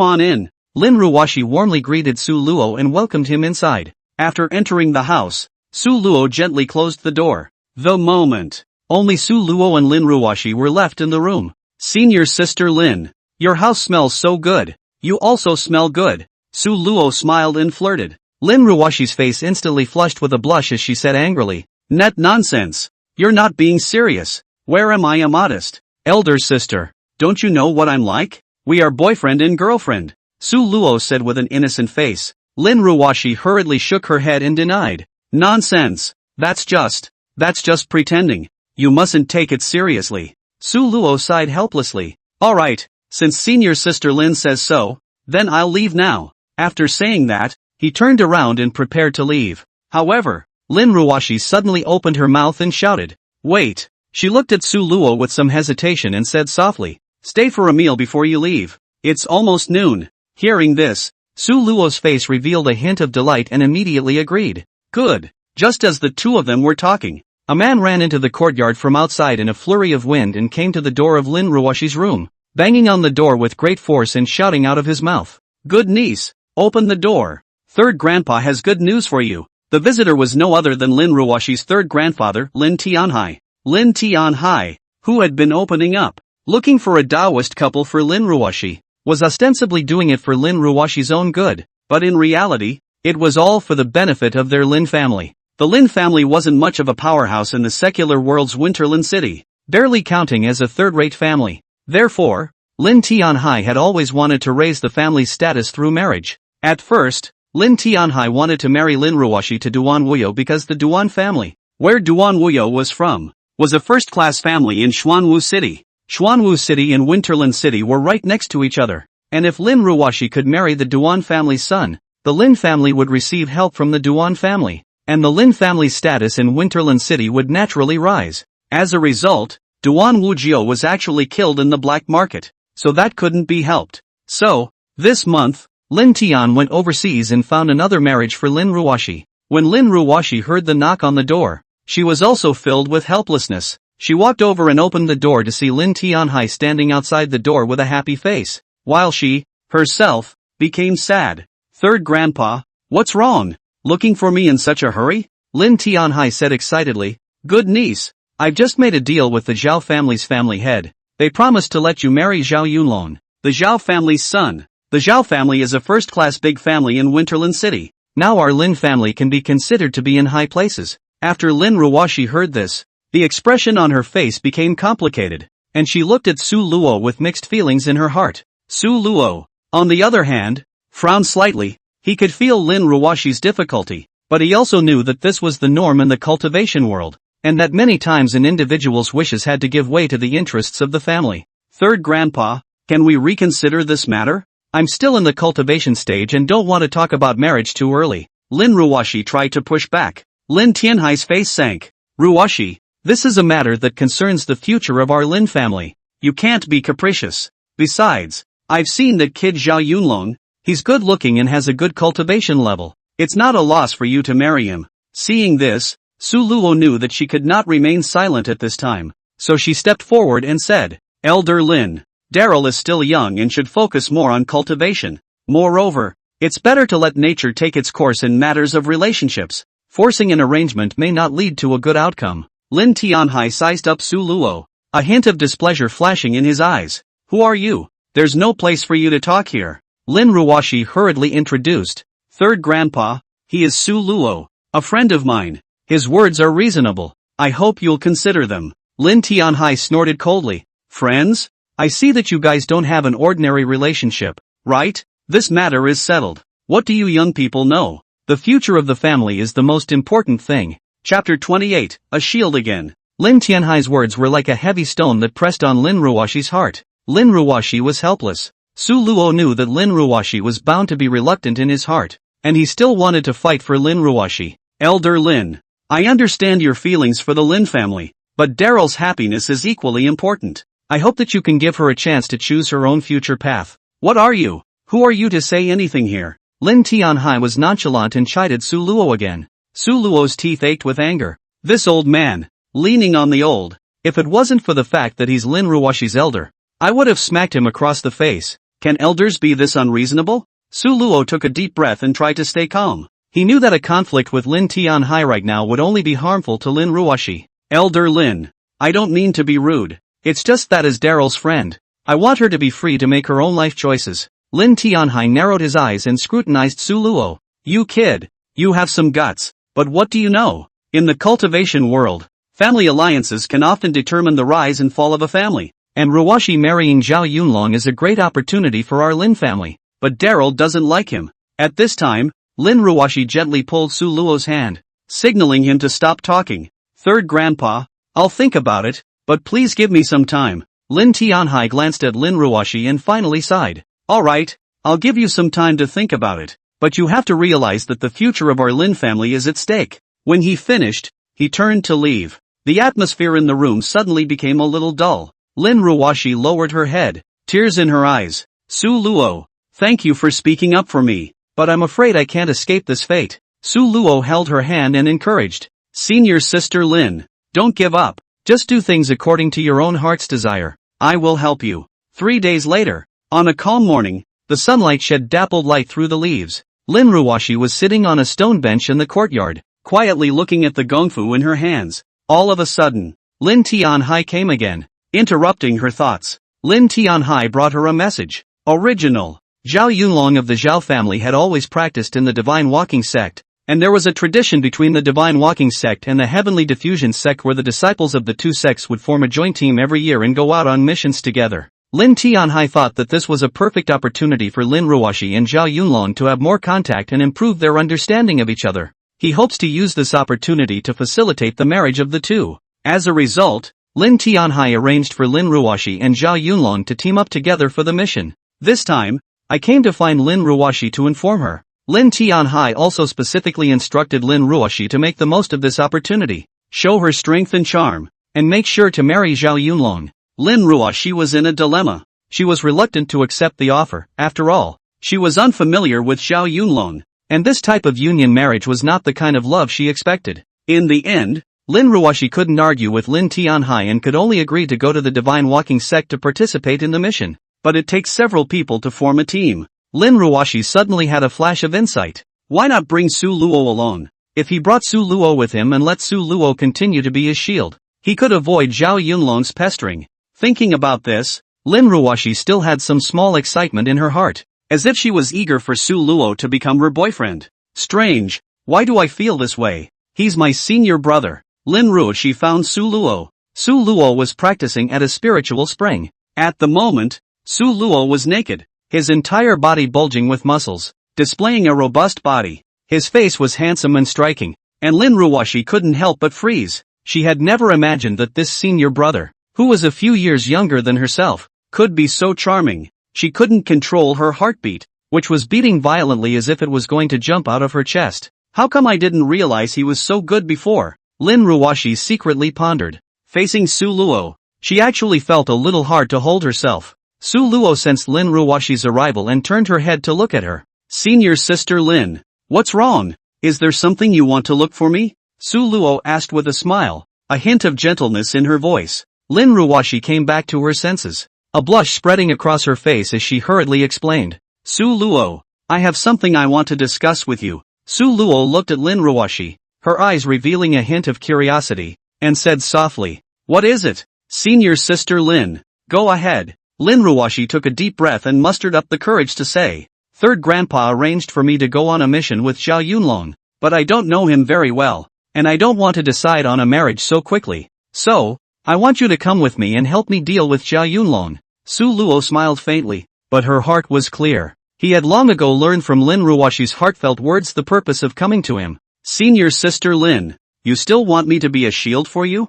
on in. Lin Ruoxi warmly greeted Su Luo and welcomed him inside. After entering the house, Su Luo gently closed the door. The moment, only Su Luo and Lin Ruoxi were left in the room. Senior sister Lin, your house smells so good. You also smell good. Su Luo smiled and flirted. Lin Ruoxi's face instantly flushed with a blush as she said angrily, Net nonsense. You're not being serious. Where am I immodest? Elder sister, don't you know what I'm like? We are boyfriend and girlfriend. Su Luo said with an innocent face. Lin Ruoxi hurriedly shook her head and denied. Nonsense. That's just pretending. You mustn't take it seriously. Su Luo sighed helplessly. Alright, since senior sister Lin says so, then I'll leave now. After saying that, he turned around and prepared to leave. However, Lin Ruoxi suddenly opened her mouth and shouted, Wait! She looked at Su Luo with some hesitation and said softly, Stay for a meal before you leave. It's almost noon. Hearing this, Su Luo's face revealed a hint of delight and immediately agreed. Good. Just as the two of them were talking, a man ran into the courtyard from outside in a flurry of wind and came to the door of Lin Ruoxi's room, banging on the door with great force and shouting out of his mouth. Good niece, open the door. Third grandpa has good news for you. The visitor was no other than Lin Ruoxi's third grandfather, Lin Tianhai. Lin Tianhai, who had been opening up, looking for a Taoist couple for Lin Ruoxi, was ostensibly doing it for Lin Ruoxi's own good, but in reality, it was all for the benefit of their Lin family. The Lin family wasn't much of a powerhouse in the secular world's Winterland city, barely counting as a third-rate family. Therefore, Lin Tianhai had always wanted to raise the family's status through marriage. At first, Lin Tianhai wanted to marry Lin Ruoxi to Duan Wuyou because the Duan family, where Duan Wuyou was from, was a first-class family in Xuanwu City. Xuanwu City and Winterland City were right next to each other, and if Lin Ruoxi could marry the Duan family's son, the Lin family would receive help from the Duan family, and the Lin family's status in Winterland City would naturally rise. As a result, Duan Wuyou was actually killed in the black market, so that couldn't be helped. So, this month, Lin Tian went overseas and found another marriage for Lin Ruoxi. When Lin Ruoxi heard the knock on the door, she was also filled with helplessness. She walked over and opened the door to see Lin Tianhai standing outside the door with a happy face, while she, herself, became sad. Third grandpa, what's wrong? Looking for me in such a hurry? Lin Tianhai said excitedly. Good niece, I've just made a deal with the Zhao family's family head. They promised to let you marry Zhao Yunlong, the Zhao family's son. The Zhao family is a first-class big family in Winterland City. Now our Lin family can be considered to be in high places. After Lin Ruoxi heard this, the expression on her face became complicated, and she looked at Su Luo with mixed feelings in her heart. Su Luo, on the other hand, frowned slightly. He could feel Lin Ruoxi's difficulty, but he also knew that this was the norm in the cultivation world, and that many times an individual's wishes had to give way to the interests of the family. Third Grandpa, can we reconsider this matter? I'm still in the cultivation stage and don't want to talk about marriage too early. Lin Ruoxi tried to push back. Lin Tianhai's face sank. Ruoxi, this is a matter that concerns the future of our Lin family. You can't be capricious. Besides, I've seen that kid Zhao Yunlong. He's good looking and has a good cultivation level. It's not a loss for you to marry him. Seeing this, Su Luo knew that she could not remain silent at this time, so she stepped forward and said, Elder Lin, Daryl is still young and should focus more on cultivation. Moreover, it's better to let nature take its course in matters of relationships. Forcing an arrangement may not lead to a good outcome. Lin Tianhai sized up Su Luo, a hint of displeasure flashing in his eyes. Who are you? There's no place for you to talk here. Lin Ruoxi hurriedly introduced. Third Grandpa, he is Su Luo, a friend of mine. His words are reasonable. I hope you'll consider them. Lin Tianhai snorted coldly. Friends? I see that you guys don't have an ordinary relationship, right? This matter is settled. What do you young people know? The future of the family is the most important thing. Chapter 28, A Shield Again. Lin Tianhai's words were like a heavy stone that pressed on Lin Ruoxi's heart. Lin Ruoxi was helpless. Su Luo knew that Lin Ruoxi was bound to be reluctant in his heart, and he still wanted to fight for Lin Ruoxi. Elder Lin, I understand your feelings for the Lin family, but Daryl's happiness is equally important. I hope that you can give her a chance to choose her own future path. What are you? Who are you to say anything here? Lin Tianhai was nonchalant and chided Su Luo again. Su Luo's teeth ached with anger. This old man, leaning on the old. If it wasn't for the fact that he's Lin Ruoxi's elder, I would have smacked him across the face. Can elders be this unreasonable? Su Luo took a deep breath and tried to stay calm. He knew that a conflict with Lin Tianhai right now would only be harmful to Lin Ruoxi. Elder Lin, I don't mean to be rude. It's just that as Daryl's friend, I want her to be free to make her own life choices. Lin Tianhai narrowed his eyes and scrutinized Su Luo. You kid, you have some guts, but what do you know? In the cultivation world, family alliances can often determine the rise and fall of a family. And Ruoxi marrying Zhao Yunlong is a great opportunity for our Lin family, but Daryl doesn't like him. At this time, Lin Ruoxi gently pulled Su Luo's hand, signaling him to stop talking. Third Grandpa, I'll think about it, but please give me some time. Lin Tianhai glanced at Lin Ruoxi and finally sighed. Alright, I'll give you some time to think about it, but you have to realize that the future of our Lin family is at stake. When he finished, he turned to leave. The atmosphere in the room suddenly became a little dull. Lin Ruoxi lowered her head, tears in her eyes. Su Luo, thank you for speaking up for me, but I'm afraid I can't escape this fate. Su Luo held her hand and encouraged. Senior sister Lin, don't give up. Just do things according to your own heart's desire. I will help you. 3 days later, on a calm morning, the sunlight shed dappled light through the leaves. Lin Ruoxi was sitting on a stone bench in the courtyard, quietly looking at the gongfu in her hands. All of a sudden, Lin Tianhai came again, interrupting her thoughts. Lin Tianhai brought her a message. Original. Zhao Yunlong of the Zhao family had always practiced in the Divine Walking Sect, and there was a tradition between the Divine Walking Sect and the Heavenly Diffusion Sect where the disciples of the two sects would form a joint team every year and go out on missions together. Lin Tianhai thought that this was a perfect opportunity for Lin Ruoxi and Zhao Yunlong to have more contact and improve their understanding of each other. He hopes to use this opportunity to facilitate the marriage of the two. As a result, Lin Tianhai arranged for Lin Ruoxi and Zhao Yunlong to team up together for the mission. This time, I came to find Lin Ruoxi to inform her. Lin Tianhai also specifically instructed Lin Ruoxi to make the most of this opportunity, show her strength and charm, and make sure to marry Zhao Yunlong. Lin Ruoxi was in a dilemma. She was reluctant to accept the offer. After all, she was unfamiliar with Zhao Yunlong, and this type of union marriage was not the kind of love she expected. In the end, Lin Ruoxi couldn't argue with Lin Tianhai and could only agree to go to the Divine Walking Sect to participate in the mission. But it takes several people to form a team. Lin Ruoxi suddenly had a flash of insight. Why not bring Su Luo along? If he brought Su Luo with him and let Su Luo continue to be his shield, he could avoid Zhao Yunlong's pestering. Thinking about this, Lin Ruoxi still had some small excitement in her heart, as if she was eager for Su Luo to become her boyfriend. Strange, why do I feel this way? He's my senior brother. Lin Ruoxi found Su Luo, Su Luo was practicing at a spiritual spring. At the moment, Su Luo was naked, his entire body bulging with muscles, displaying a robust body. His face was handsome and striking, and Lin Ruoxi couldn't help but freeze. She had never imagined that this senior brother, who was a few years younger than herself, could be so charming. She couldn't control her heartbeat, which was beating violently as if it was going to jump out of her chest. How come I didn't realize he was so good before? Lin Ruoxi secretly pondered. Facing Su Luo, she actually felt a little hard to hold herself. Su Luo sensed Lin Ruoxi's arrival and turned her head to look at her. Senior sister Lin, what's wrong? Is there something you want to look for me? Su Luo asked with a smile, a hint of gentleness in her voice. Lin Ruoxi came back to her senses, a blush spreading across her face as she hurriedly explained. Su Luo, I have something I want to discuss with you. Su Luo looked at Lin Ruoxi, her eyes revealing a hint of curiosity, and said softly, what is it? Senior sister Lin, go ahead. Lin Ruoxi took a deep breath and mustered up the courage to say, Third grandpa arranged for me to go on a mission with Zhao Yunlong, but I don't know him very well, and I don't want to decide on a marriage so quickly. So, I want you to come with me and help me deal with Zhao Yunlong. Su Luo smiled faintly, but her heart was clear. He had long ago learned from Lin Ruoxi's heartfelt words the purpose of coming to him. Senior sister Lin, you still want me to be a shield for you?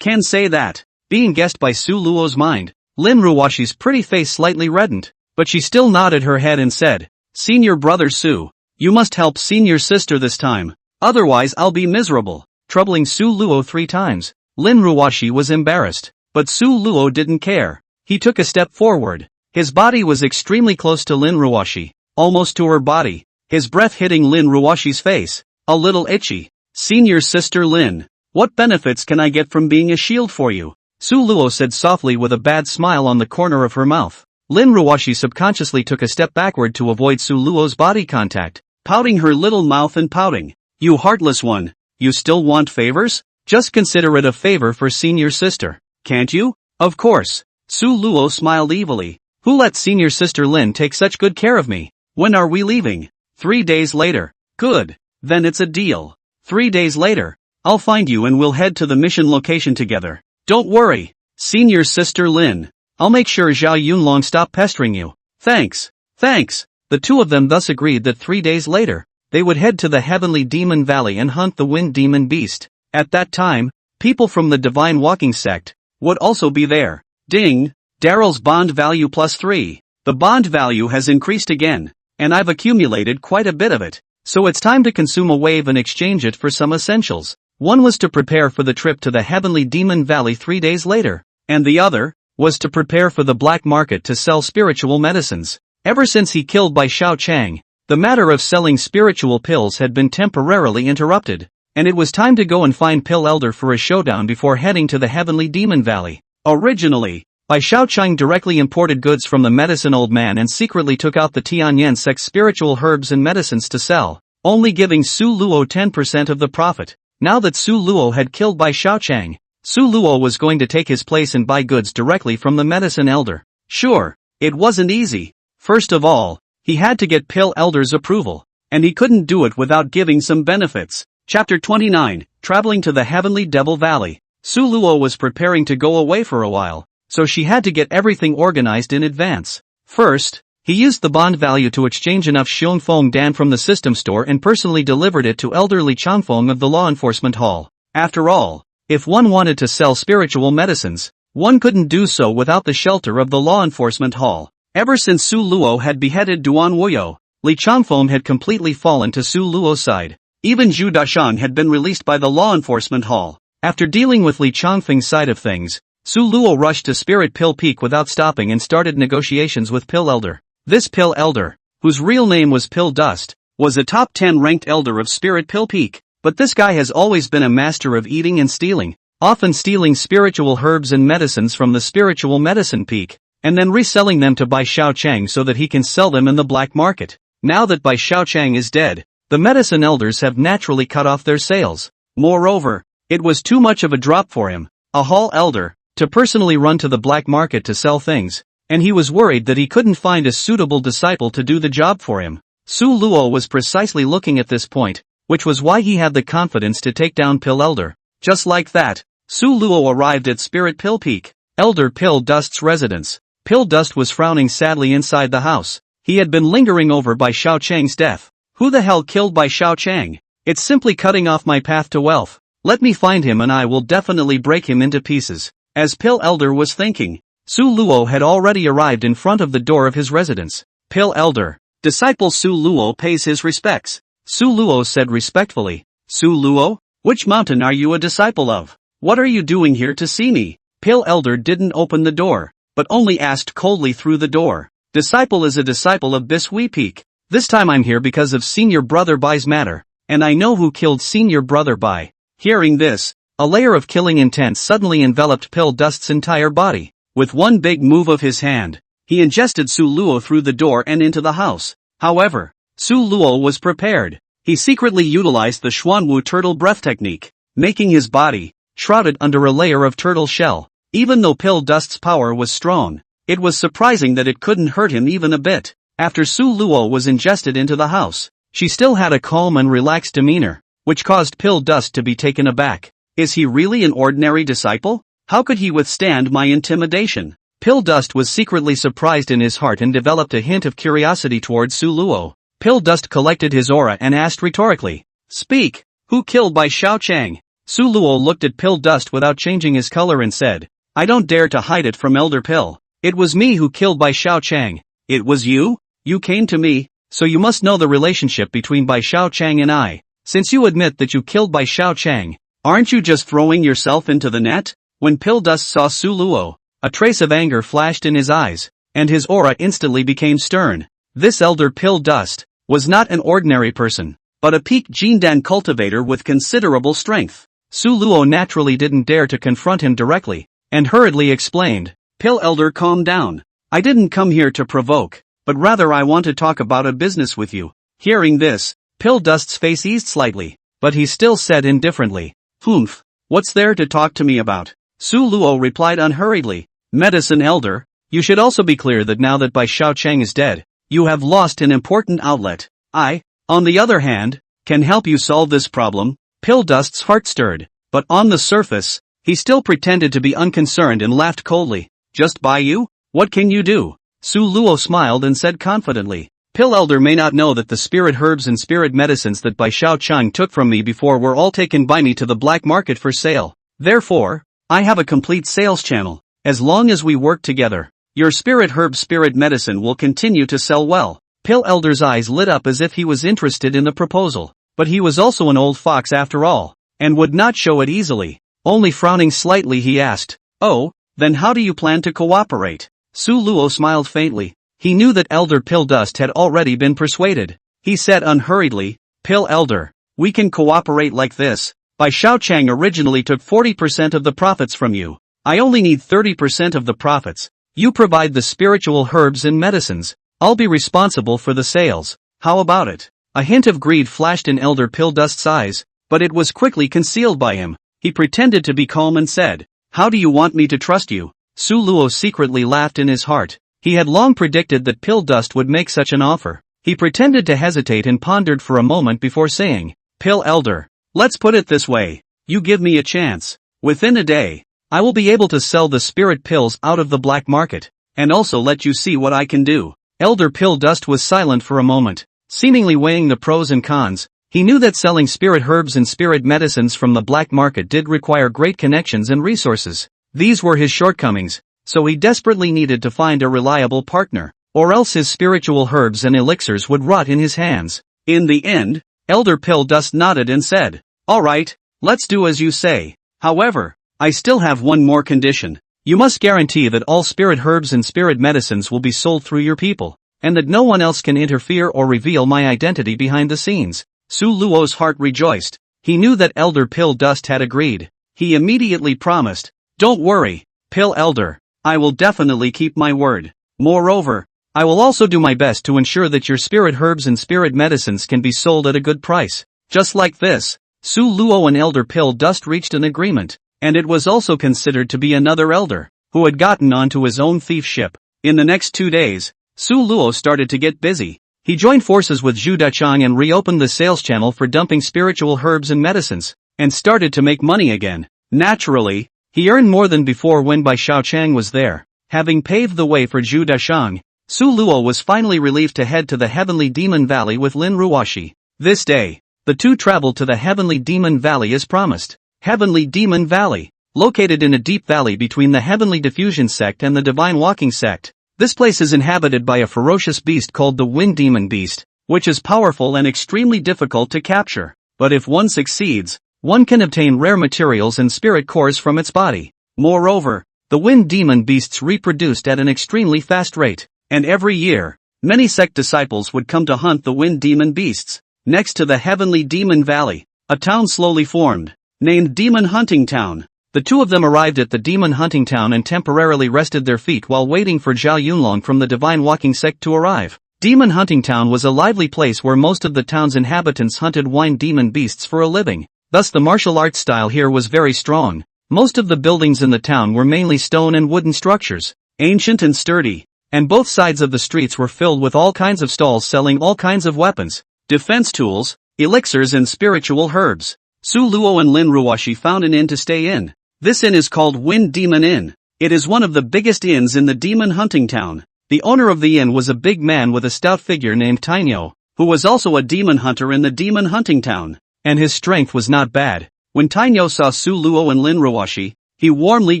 Can say that. Being guessed by Su Luo's mind, Lin Ruoxi's pretty face slightly reddened, but she still nodded her head and said, Senior brother Su, you must help senior sister this time, otherwise I'll be miserable. Troubling Su Luo 3 times, Lin Ruoxi was embarrassed, but Su Luo didn't care. He took a step forward. His body was extremely close to Lin Ruoxi, almost to her body, his breath hitting Lin Ruoxi's face, a little itchy. Senior sister Lin, what benefits can I get from being a shield for you? Su Luo said softly with a bad smile on the corner of her mouth. Lin Ruoxi subconsciously took a step backward to avoid Su Luo's body contact, pouting her little mouth and pouting. You heartless one, you still want favors? Just consider it a favor for senior sister, can't you? Of course. Su Luo smiled evilly. Who let senior sister Lin take such good care of me? When are we leaving? 3 days later. Good. Then it's a deal. 3 days later, I'll find you and we'll head to the mission location together. Don't worry, senior sister Lin. I'll make sure Zhao Yunlong stop pestering you. Thanks. Thanks. The two of them thus agreed that 3 days later, they would head to the Heavenly Demon Valley and hunt the Wind Demon Beast. At that time, people from the Divine Walking Sect would also be there. Ding! Daryl's bond value +3. The bond value has increased again, and I've accumulated quite a bit of it. So it's time to consume a wave and exchange it for some essentials. One was to prepare for the trip to the Heavenly Demon Valley 3 days later, and the other was to prepare for the black market to sell spiritual medicines. Ever since he killed Bai Xiaoxiao, the matter of selling spiritual pills had been temporarily interrupted, and it was time to go and find Pill Elder for a showdown before heading to the Heavenly Demon Valley. Originally, Bai Xiaoqiang directly imported goods from the medicine old man and secretly took out the Tianyan Sect's spiritual herbs and medicines to sell, only giving Su Luo 10% of the profit. Now that Su Luo had killed Bai Xiaoqiang, Su Luo was going to take his place and buy goods directly from the medicine elder. Sure, it wasn't easy. First of all, he had to get Pill Elder's approval, and he couldn't do it without giving some benefits. Chapter 29, Traveling to the Heavenly Devil Valley. Su Luo was preparing to go away for a while, so she had to get everything organized in advance. First, he used the bond value to exchange enough Xiongfeng Dan from the system store and personally delivered it to Elder Li Changfeng of the Law Enforcement Hall. After all, if one wanted to sell spiritual medicines, one couldn't do so without the shelter of the Law Enforcement Hall. Ever since Su Luo had beheaded Duan Wuyou, Li Changfeng had completely fallen to Su Luo's side. Even Zhu Dashan had been released by the Law Enforcement Hall. After dealing with Li Changfeng's side of things, Su Luo rushed to Spirit Pill Peak without stopping and started negotiations with Pill Elder. This Pill Elder, whose real name was Pill Dust, was a top 10 ranked elder of Spirit Pill Peak, but this guy has always been a master of eating and stealing, often stealing spiritual herbs and medicines from the Spiritual Medicine Peak, and then reselling them to Bai Xiaoqiang so that he can sell them in the black market. Now that Bai Xiaoqiang is dead, the medicine elders have naturally cut off their sales. Moreover, it was too much of a drop for him, a hall elder, to personally run to the black market to sell things, and he was worried that he couldn't find a suitable disciple to do the job for him. Su Luo was precisely looking at this point, which was why he had the confidence to take down Pill Elder. Just like that, Su Luo arrived at Spirit Pill Peak, Elder Pill Dust's residence. Pill Dust was frowning sadly inside the house. He had been lingering over Bai Xiaochang's death. Who the hell killed Bai Xiaochang? It's simply cutting off my path to wealth. Let me find him and I will definitely break him into pieces. As Pill Elder was thinking, Su Luo had already arrived in front of the door of his residence. Pill Elder. Disciple Su Luo pays his respects. Su Luo said respectfully. Su Luo? Which mountain are you a disciple of? What are you doing here to see me? Pill Elder didn't open the door, but only asked coldly through the door. Disciple is a disciple of Bishui Peak. This time I'm here because of Senior Brother Bai's matter, and I know who killed Senior Brother Bai. Hearing this, a layer of killing intent suddenly enveloped Pill Dust's entire body. With one big move of his hand, he ingested Su Luo through the door and into the house. However, Su Luo was prepared. He secretly utilized the Xuanwu turtle breath technique, making his body shrouded under a layer of turtle shell. Even though Pill Dust's power was strong, it was surprising that it couldn't hurt him even a bit. After Su Luo was ingested into the house, she still had a calm and relaxed demeanor, which caused Pill Dust to be taken aback. Is he really an ordinary disciple? How could he withstand my intimidation? Pill Dust was secretly surprised in his heart and developed a hint of curiosity towards Su Luo. Pill Dust collected his aura and asked rhetorically, "Speak, who killed Bai Xiaochang?" Su Luo looked at Pill Dust without changing his color and said, "I don't dare to hide it from Elder Pill. It was me who killed Bai Xiaochang." "It was you? You came to me, so you must know the relationship between Bai Xiaochang and I. Since you admit that you killed Bai Xiaochang, aren't you just throwing yourself into the net?" When Pill Dust saw Su Luo, a trace of anger flashed in his eyes, and his aura instantly became stern. This Elder Pill Dust was not an ordinary person, but a peak Jindan cultivator with considerable strength. Su Luo naturally didn't dare to confront him directly, and hurriedly explained, "Pill Elder, calm down. I didn't come here to provoke, but rather I want to talk about a business with you." Hearing this, Pill Dust's face eased slightly, but he still said indifferently, "Humph, what's there to talk to me about?" Su Luo replied unhurriedly, "Medicine Elder, you should also be clear that now that Bai Xiaochang is dead, you have lost an important outlet. I, on the other hand, can help you solve this problem." Pill Dust's heart stirred, but on the surface, he still pretended to be unconcerned and laughed coldly. "Just buy you? What can you do?" Su Luo smiled and said confidently, "Pill Elder may not know that the spirit herbs and spirit medicines that Bai Xiaochang took from me before were all taken by me to the black market for sale. Therefore, I have a complete sales channel. As long as we work together, your spirit herb spirit medicine will continue to sell well." Pill Elder's eyes lit up as if he was interested in the proposal, but he was also an old fox after all, and would not show it easily. Only frowning slightly he asked, "Oh, then how do you plan to cooperate?" Su Luo smiled faintly. He knew that Elder Pill Dust had already been persuaded. He said unhurriedly, "Pill Elder, we can cooperate like this. Bai Xiaochang originally took 40% of the profits from you. I only need 30% of the profits. You provide the spiritual herbs and medicines. I'll be responsible for the sales. How about it?" A hint of greed flashed in Elder Pill Dust's eyes, but it was quickly concealed by him. He pretended to be calm and said, "How do you want me to trust you?" Su Luo secretly laughed in his heart. He had long predicted that Pill Dust would make such an offer. He pretended to hesitate and pondered for a moment before saying, "Pill Elder, let's put it this way. You give me a chance. Within a day, I will be able to sell the spirit pills out of the black market, and also let you see what I can do." Elder Pill Dust was silent for a moment, seemingly weighing the pros and cons. He knew that selling spirit herbs and spirit medicines from the black market did require great connections and resources. These were his shortcomings, so he desperately needed to find a reliable partner, or else his spiritual herbs and elixirs would rot in his hands. In the end, Elder Pill Dust nodded and said, "All right, let's do as you say. However, I still have one more condition. You must guarantee that all spirit herbs and spirit medicines will be sold through your people, and that no one else can interfere or reveal my identity behind the scenes." Su Luo's heart rejoiced. He knew that Elder Pill Dust had agreed. He immediately promised, "Don't worry, Pill Elder, I will definitely keep my word. Moreover, I will also do my best to ensure that your spirit herbs and spirit medicines can be sold at a good price." Just like this, Su Luo and Elder Pill Dust reached an agreement, and it was also considered to be another elder, who had gotten onto his own thief ship. In the next 2 days, Su Luo started to get busy. He joined forces with Zhu Dachang and reopened the sales channel for dumping spiritual herbs and medicines, and started to make money again. Naturally, he earned more than before when Bai Xiaoxiao was there. Having paved the way for Zhu Dashang, Su Luo was finally relieved to head to the Heavenly Demon Valley with Lin Ruoxi. This day, the two traveled to the Heavenly Demon Valley as promised. Heavenly Demon Valley, located in a deep valley between the Heavenly Diffusion Sect and the Divine Walking Sect. This place is inhabited by a ferocious beast called the Wind Demon Beast, which is powerful and extremely difficult to capture. But if one succeeds, one can obtain rare materials and spirit cores from its body. Moreover, the Wind Demon Beasts reproduced at an extremely fast rate, and every year, many sect disciples would come to hunt the Wind Demon Beasts. Next to the Heavenly Demon Valley, a town slowly formed, named Demon Hunting Town. The two of them arrived at the Demon Hunting Town and temporarily rested their feet while waiting for Zhao Yunlong from the Divine Walking Sect to arrive. Demon Hunting Town was a lively place where most of the town's inhabitants hunted wind demon beasts for a living. Thus the martial arts style here was very strong. Most of the buildings in the town were mainly stone and wooden structures, ancient and sturdy, and both sides of the streets were filled with all kinds of stalls selling all kinds of weapons, defense tools, elixirs and spiritual herbs. Su Luo and Lin Ruoxi found an inn to stay in. This inn is called Wind Demon Inn. It is one of the biggest inns in the Demon Hunting Town. The owner of the inn was a big man with a stout figure named Tainyo, who was also a demon hunter in the Demon Hunting Town, and his strength was not bad. When Tainyo saw Su Luo and Lin Ruoxi, he warmly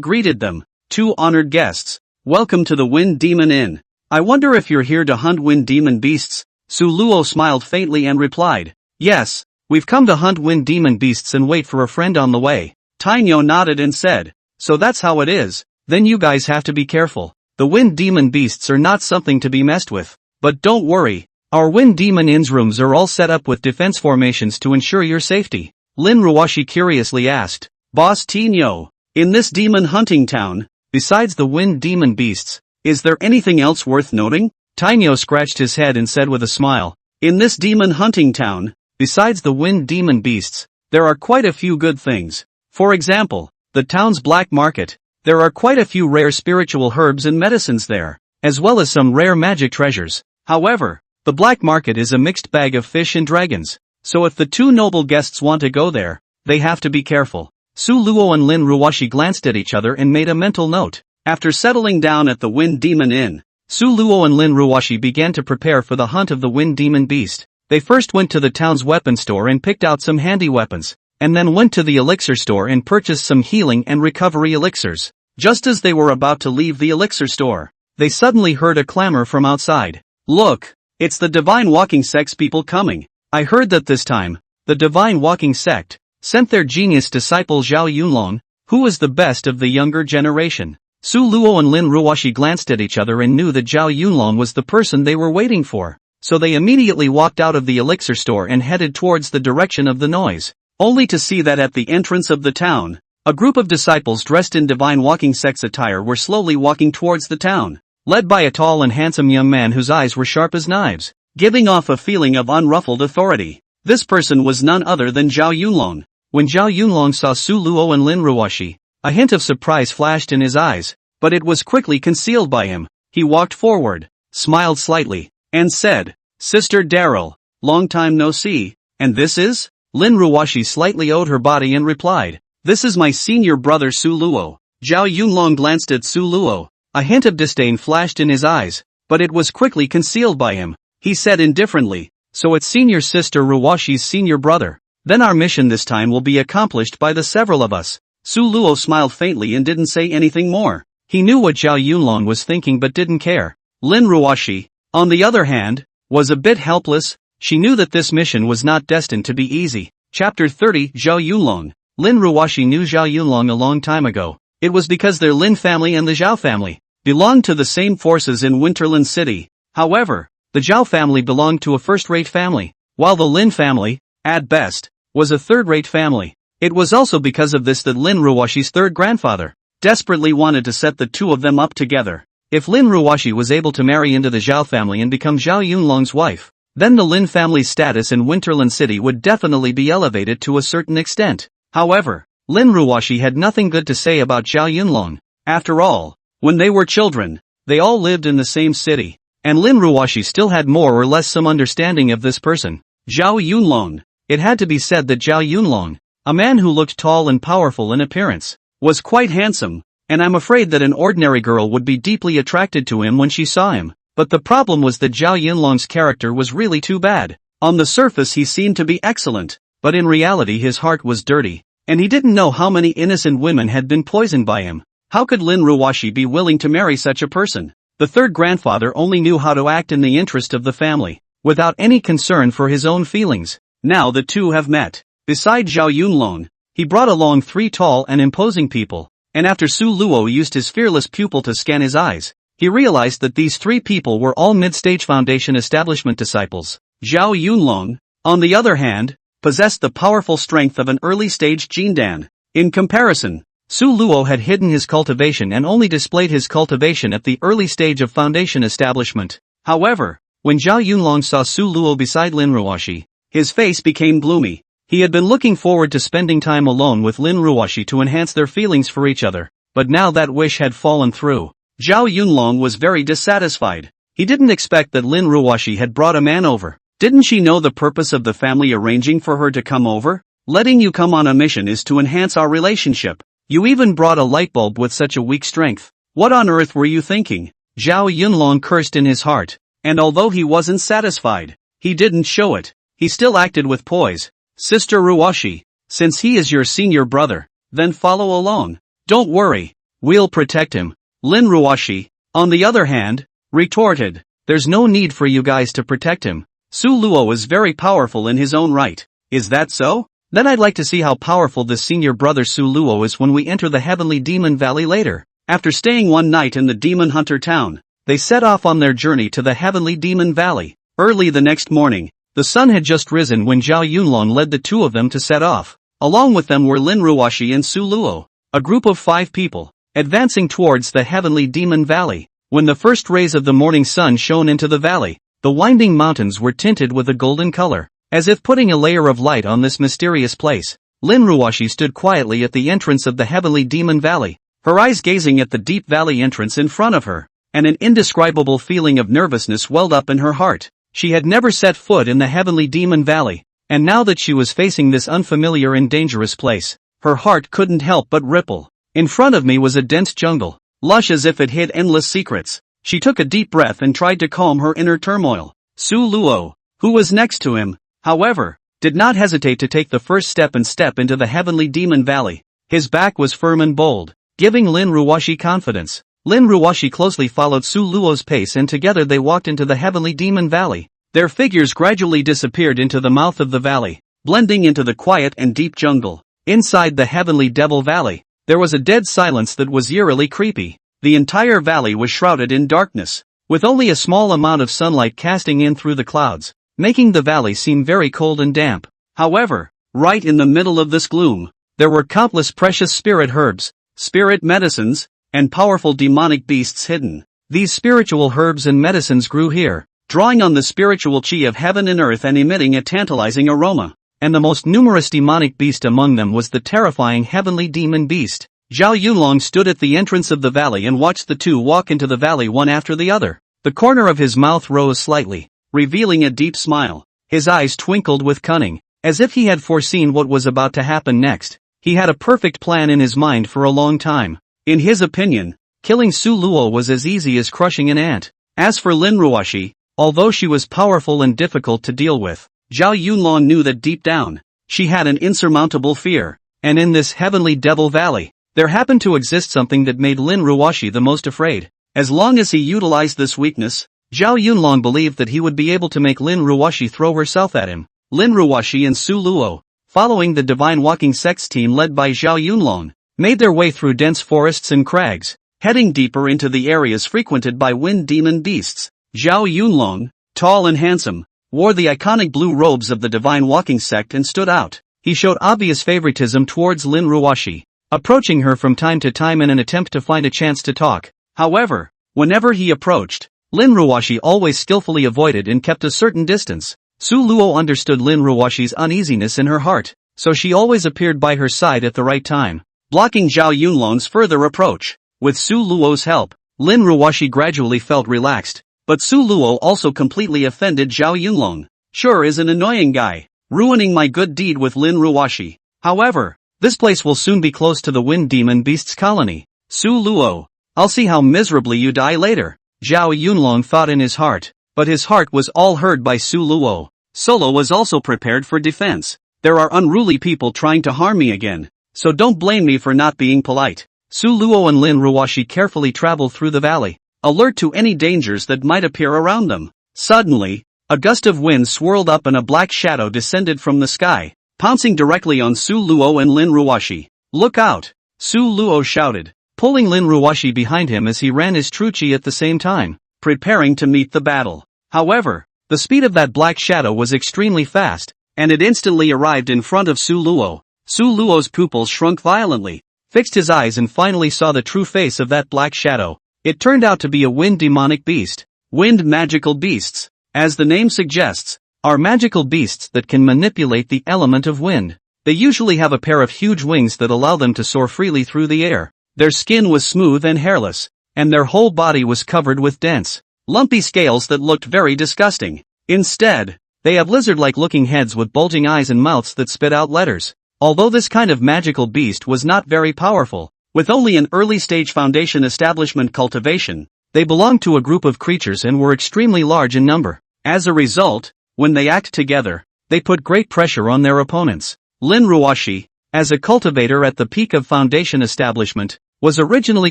greeted them. Two honored guests, welcome to the Wind Demon Inn. I wonder if you're here to hunt wind demon beasts? Su Luo smiled faintly and replied, yes, we've come to hunt wind demon beasts and wait for a friend on the way. Tainyo nodded and said, so that's how it is, then you guys have to be careful. The wind demon beasts are not something to be messed with. But don't worry, our Wind Demon Inn's rooms are all set up with defense formations to ensure your safety. Lin Ruoxi curiously asked, Boss Tainyo, in this demon hunting town, besides the wind demon beasts, is there anything else worth noting? Tainyo scratched his head and said with a smile, in this demon hunting town, besides the wind demon beasts, there are quite a few good things. For example, the town's black market. There are quite a few rare spiritual herbs and medicines there, as well as some rare magic treasures. However, the black market is a mixed bag of fish and dragons, so if the two noble guests want to go there, they have to be careful. Su Luo and Lin Ruoxi glanced at each other and made a mental note. After settling down at the Wind Demon Inn, Su Luo and Lin Ruoxi began to prepare for the hunt of the Wind Demon Beast. They first went to the town's weapon store and picked out some handy weapons, and then went to the elixir store and purchased some healing and recovery elixirs. Just as they were about to leave the elixir store, they suddenly heard a clamor from outside. Look, it's the Divine Walking Sect's people coming. I heard that this time, the Divine Walking Sect sent their genius disciple Zhao Yunlong, who is the best of the younger generation. Su Luo and Lin Ruoxi glanced at each other and knew that Zhao Yunlong was the person they were waiting for, so they immediately walked out of the elixir store and headed towards the direction of the noise, only to see that at the entrance of the town, a group of disciples dressed in Divine Walking Sect's attire were slowly walking towards the town, led by a tall and handsome young man whose eyes were sharp as knives, giving off a feeling of unruffled authority. This person was none other than Zhao Yunlong. When Zhao Yunlong saw Su Luo and Lin Ruoxi, a hint of surprise flashed in his eyes, but it was quickly concealed by him. He walked forward, smiled slightly, and said, Sister Daryl, long time no see, and this is? Lin Ruoxi slightly owed her body and replied, this is my senior brother Su Luo. Zhao Yunlong glanced at Su Luo. A hint of disdain flashed in his eyes, but it was quickly concealed by him. He said indifferently, so it's senior sister Ruoxi's senior brother. Then our mission this time will be accomplished by the several of us. Su Luo smiled faintly and didn't say anything more. He knew what Zhao Yunlong was thinking but didn't care. Lin Ruoxi, on the other hand, was a bit helpless. She knew that this mission was not destined to be easy. Chapter 30 Zhao Yunlong. Lin Ruoxi knew Zhao Yunlong a long time ago. It was because their Lin family and the Zhao family belonged to the same forces in Winterland City. However, the Zhao family belonged to a first-rate family, while the Lin family, at best, was a third-rate family. It was also because of this that Lin Ruoxi's third grandfather desperately wanted to set the two of them up together. If Lin Ruoxi was able to marry into the Zhao family and become Zhao Yunlong's wife, then the Lin family's status in Winterland City would definitely be elevated to a certain extent. However, Lin Ruoxi had nothing good to say about Zhao Yunlong. After all, when they were children, they all lived in the same city, and Lin Ruoxi still had more or less some understanding of this person, Zhao Yunlong. It had to be said that Zhao Yunlong, a man who looked tall and powerful in appearance, was quite handsome, and I'm afraid that an ordinary girl would be deeply attracted to him when she saw him. But the problem was that Zhao Yunlong's character was really too bad. On the surface he seemed to be excellent, but in reality his heart was dirty, and he didn't know how many innocent women had been poisoned by him. How could Lin Ruoxi be willing to marry such a person? The third grandfather only knew how to act in the interest of the family, without any concern for his own feelings. Now the two have met. Beside Zhao Yunlong, he brought along 3 tall and imposing people, and after Su Luo used his fearless pupil to scan his eyes, he realized that these 3 people were all mid-stage foundation establishment disciples. Zhao Yunlong, on the other hand, possessed the powerful strength of an early-stage Jindan. In comparison, Su Luo had hidden his cultivation and only displayed his cultivation at the early stage of foundation establishment. However, when Zhao Yunlong saw Su Luo beside Lin Ruoxi, his face became gloomy. He had been looking forward to spending time alone with Lin Ruoxi to enhance their feelings for each other, but now that wish had fallen through. Zhao Yunlong was very dissatisfied. He didn't expect that Lin Ruoxi had brought a man over. Didn't she know the purpose of the family arranging for her to come over? Letting you come on a mission is to enhance our relationship. You even brought a light bulb with such a weak strength. What on earth were you thinking? Zhao Yunlong cursed in his heart, and although he wasn't satisfied, he didn't show it. He still acted with poise. Sister Ruoxi, since he is your senior brother, then follow along. Don't worry, we'll protect him. Lin Ruoxi, on the other hand, retorted, there's no need for you guys to protect him. Su Luo is very powerful in his own right. Is that so? Then I'd like to see how powerful this senior brother Su Luo is when we enter the Heavenly Demon Valley later. After staying one night in the Demon Hunter town, they set off on their journey to the Heavenly Demon Valley. Early the next morning, the sun had just risen when Zhao Yunlong led the 2 of them to set off. Along with them were Lin Ruoxi and Su Luo, a group of 5 people, advancing towards the Heavenly Demon Valley. When the first rays of the morning sun shone into the valley, the winding mountains were tinted with a golden color, as if putting a layer of light on this mysterious place. Lin Ruoxi stood quietly at the entrance of the Heavenly Demon Valley, her eyes gazing at the deep valley entrance in front of her, and an indescribable feeling of nervousness welled up in her heart. She had never set foot in the Heavenly Demon Valley, and now that she was facing this unfamiliar and dangerous place, her heart couldn't help but ripple. In front of me was a dense jungle, lush as if it hid endless secrets. She took a deep breath and tried to calm her inner turmoil. Su Luo, who was next to him, however, did not hesitate to take the first step and step into the Heavenly Demon Valley. His back was firm and bold, giving Lin Ruoxi confidence. Lin Ruoxi closely followed Su Luo's pace and together they walked into the Heavenly Demon Valley. Their figures gradually disappeared into the mouth of the valley, blending into the quiet and deep jungle. Inside the Heavenly Devil Valley, there was a dead silence that was eerily creepy. The entire valley was shrouded in darkness, with only a small amount of sunlight casting in through the clouds, making the valley seem very cold and damp. However, right in the middle of this gloom, there were countless precious spirit herbs, spirit medicines, and powerful demonic beasts hidden. These spiritual herbs and medicines grew here, drawing on the spiritual chi of heaven and earth and emitting a tantalizing aroma. And the most numerous demonic beast among them was the terrifying heavenly demon beast. Zhao Yunlong stood at the entrance of the valley and watched the 2 walk into the valley one after the other. The corner of his mouth rose slightly, revealing a deep smile. His eyes twinkled with cunning, as if he had foreseen what was about to happen next. He had a perfect plan in his mind for a long time. In his opinion, killing Su Luo was as easy as crushing an ant. As for Lin Ruoxi, although she was powerful and difficult to deal with, Zhao Yunlong knew that deep down, she had an insurmountable fear. And in this Heavenly Devil Valley, there happened to exist something that made Lin Ruoxi the most afraid. As long as he utilized this weakness, Zhao Yunlong believed that he would be able to make Lin Ruoxi throw herself at him. Lin Ruoxi and Su Luo, following the Divine Walking Sect's team led by Zhao Yunlong, made their way through dense forests and crags, heading deeper into the areas frequented by wind demon beasts. Zhao Yunlong, tall and handsome, wore the iconic blue robes of the Divine Walking Sect and stood out. He showed obvious favoritism towards Lin Ruoxi, approaching her from time to time in an attempt to find a chance to talk. However, whenever he approached, Lin Ruoxi always skillfully avoided and kept a certain distance. Su Luo understood Lin Ruoxi's uneasiness in her heart, so she always appeared by her side at the right time, blocking Zhao Yunlong's further approach. With Su Luo's help, Lin Ruoxi gradually felt relaxed, but Su Luo also completely offended Zhao Yunlong. Sure is an annoying guy, ruining my good deed with Lin Ruoxi. However, this place will soon be close to the Wind Demon Beast's colony. Su Luo, I'll see how miserably you die later, Zhao Yunlong thought in his heart. But his heart was all heard by Su Luo. Solo was also prepared for defense. There are unruly people trying to harm me again, so don't blame me for not being polite. Su Luo and Lin Ruoxi carefully traveled through the valley, alert to any dangers that might appear around them. Suddenly, a gust of wind swirled up and a black shadow descended from the sky, pouncing directly on Su Luo and Lin Ruoxi. Look out! Su Luo shouted, pulling Lin Ruoxi behind him as he ran his truchi at the same time, preparing to meet the battle. However, the speed of that black shadow was extremely fast, and it instantly arrived in front of Su Luo. Su Luo's pupils shrunk violently, fixed his eyes and finally saw the true face of that black shadow. It turned out to be a wind demonic beast. Wind magical beasts, as the name suggests, are magical beasts that can manipulate the element of wind. They usually have a pair of huge wings that allow them to soar freely through the air. Their skin was smooth and hairless, and their whole body was covered with dense, lumpy scales that looked very disgusting. Instead, they have lizard-like looking heads with bulging eyes and mouths that spit out letters. Although this kind of magical beast was not very powerful, with only an early-stage foundation establishment cultivation, they belonged to a group of creatures and were extremely large in number. As a result, when they act together, they put great pressure on their opponents. Lin Ruoxi, as a cultivator at the peak of foundation establishment, was originally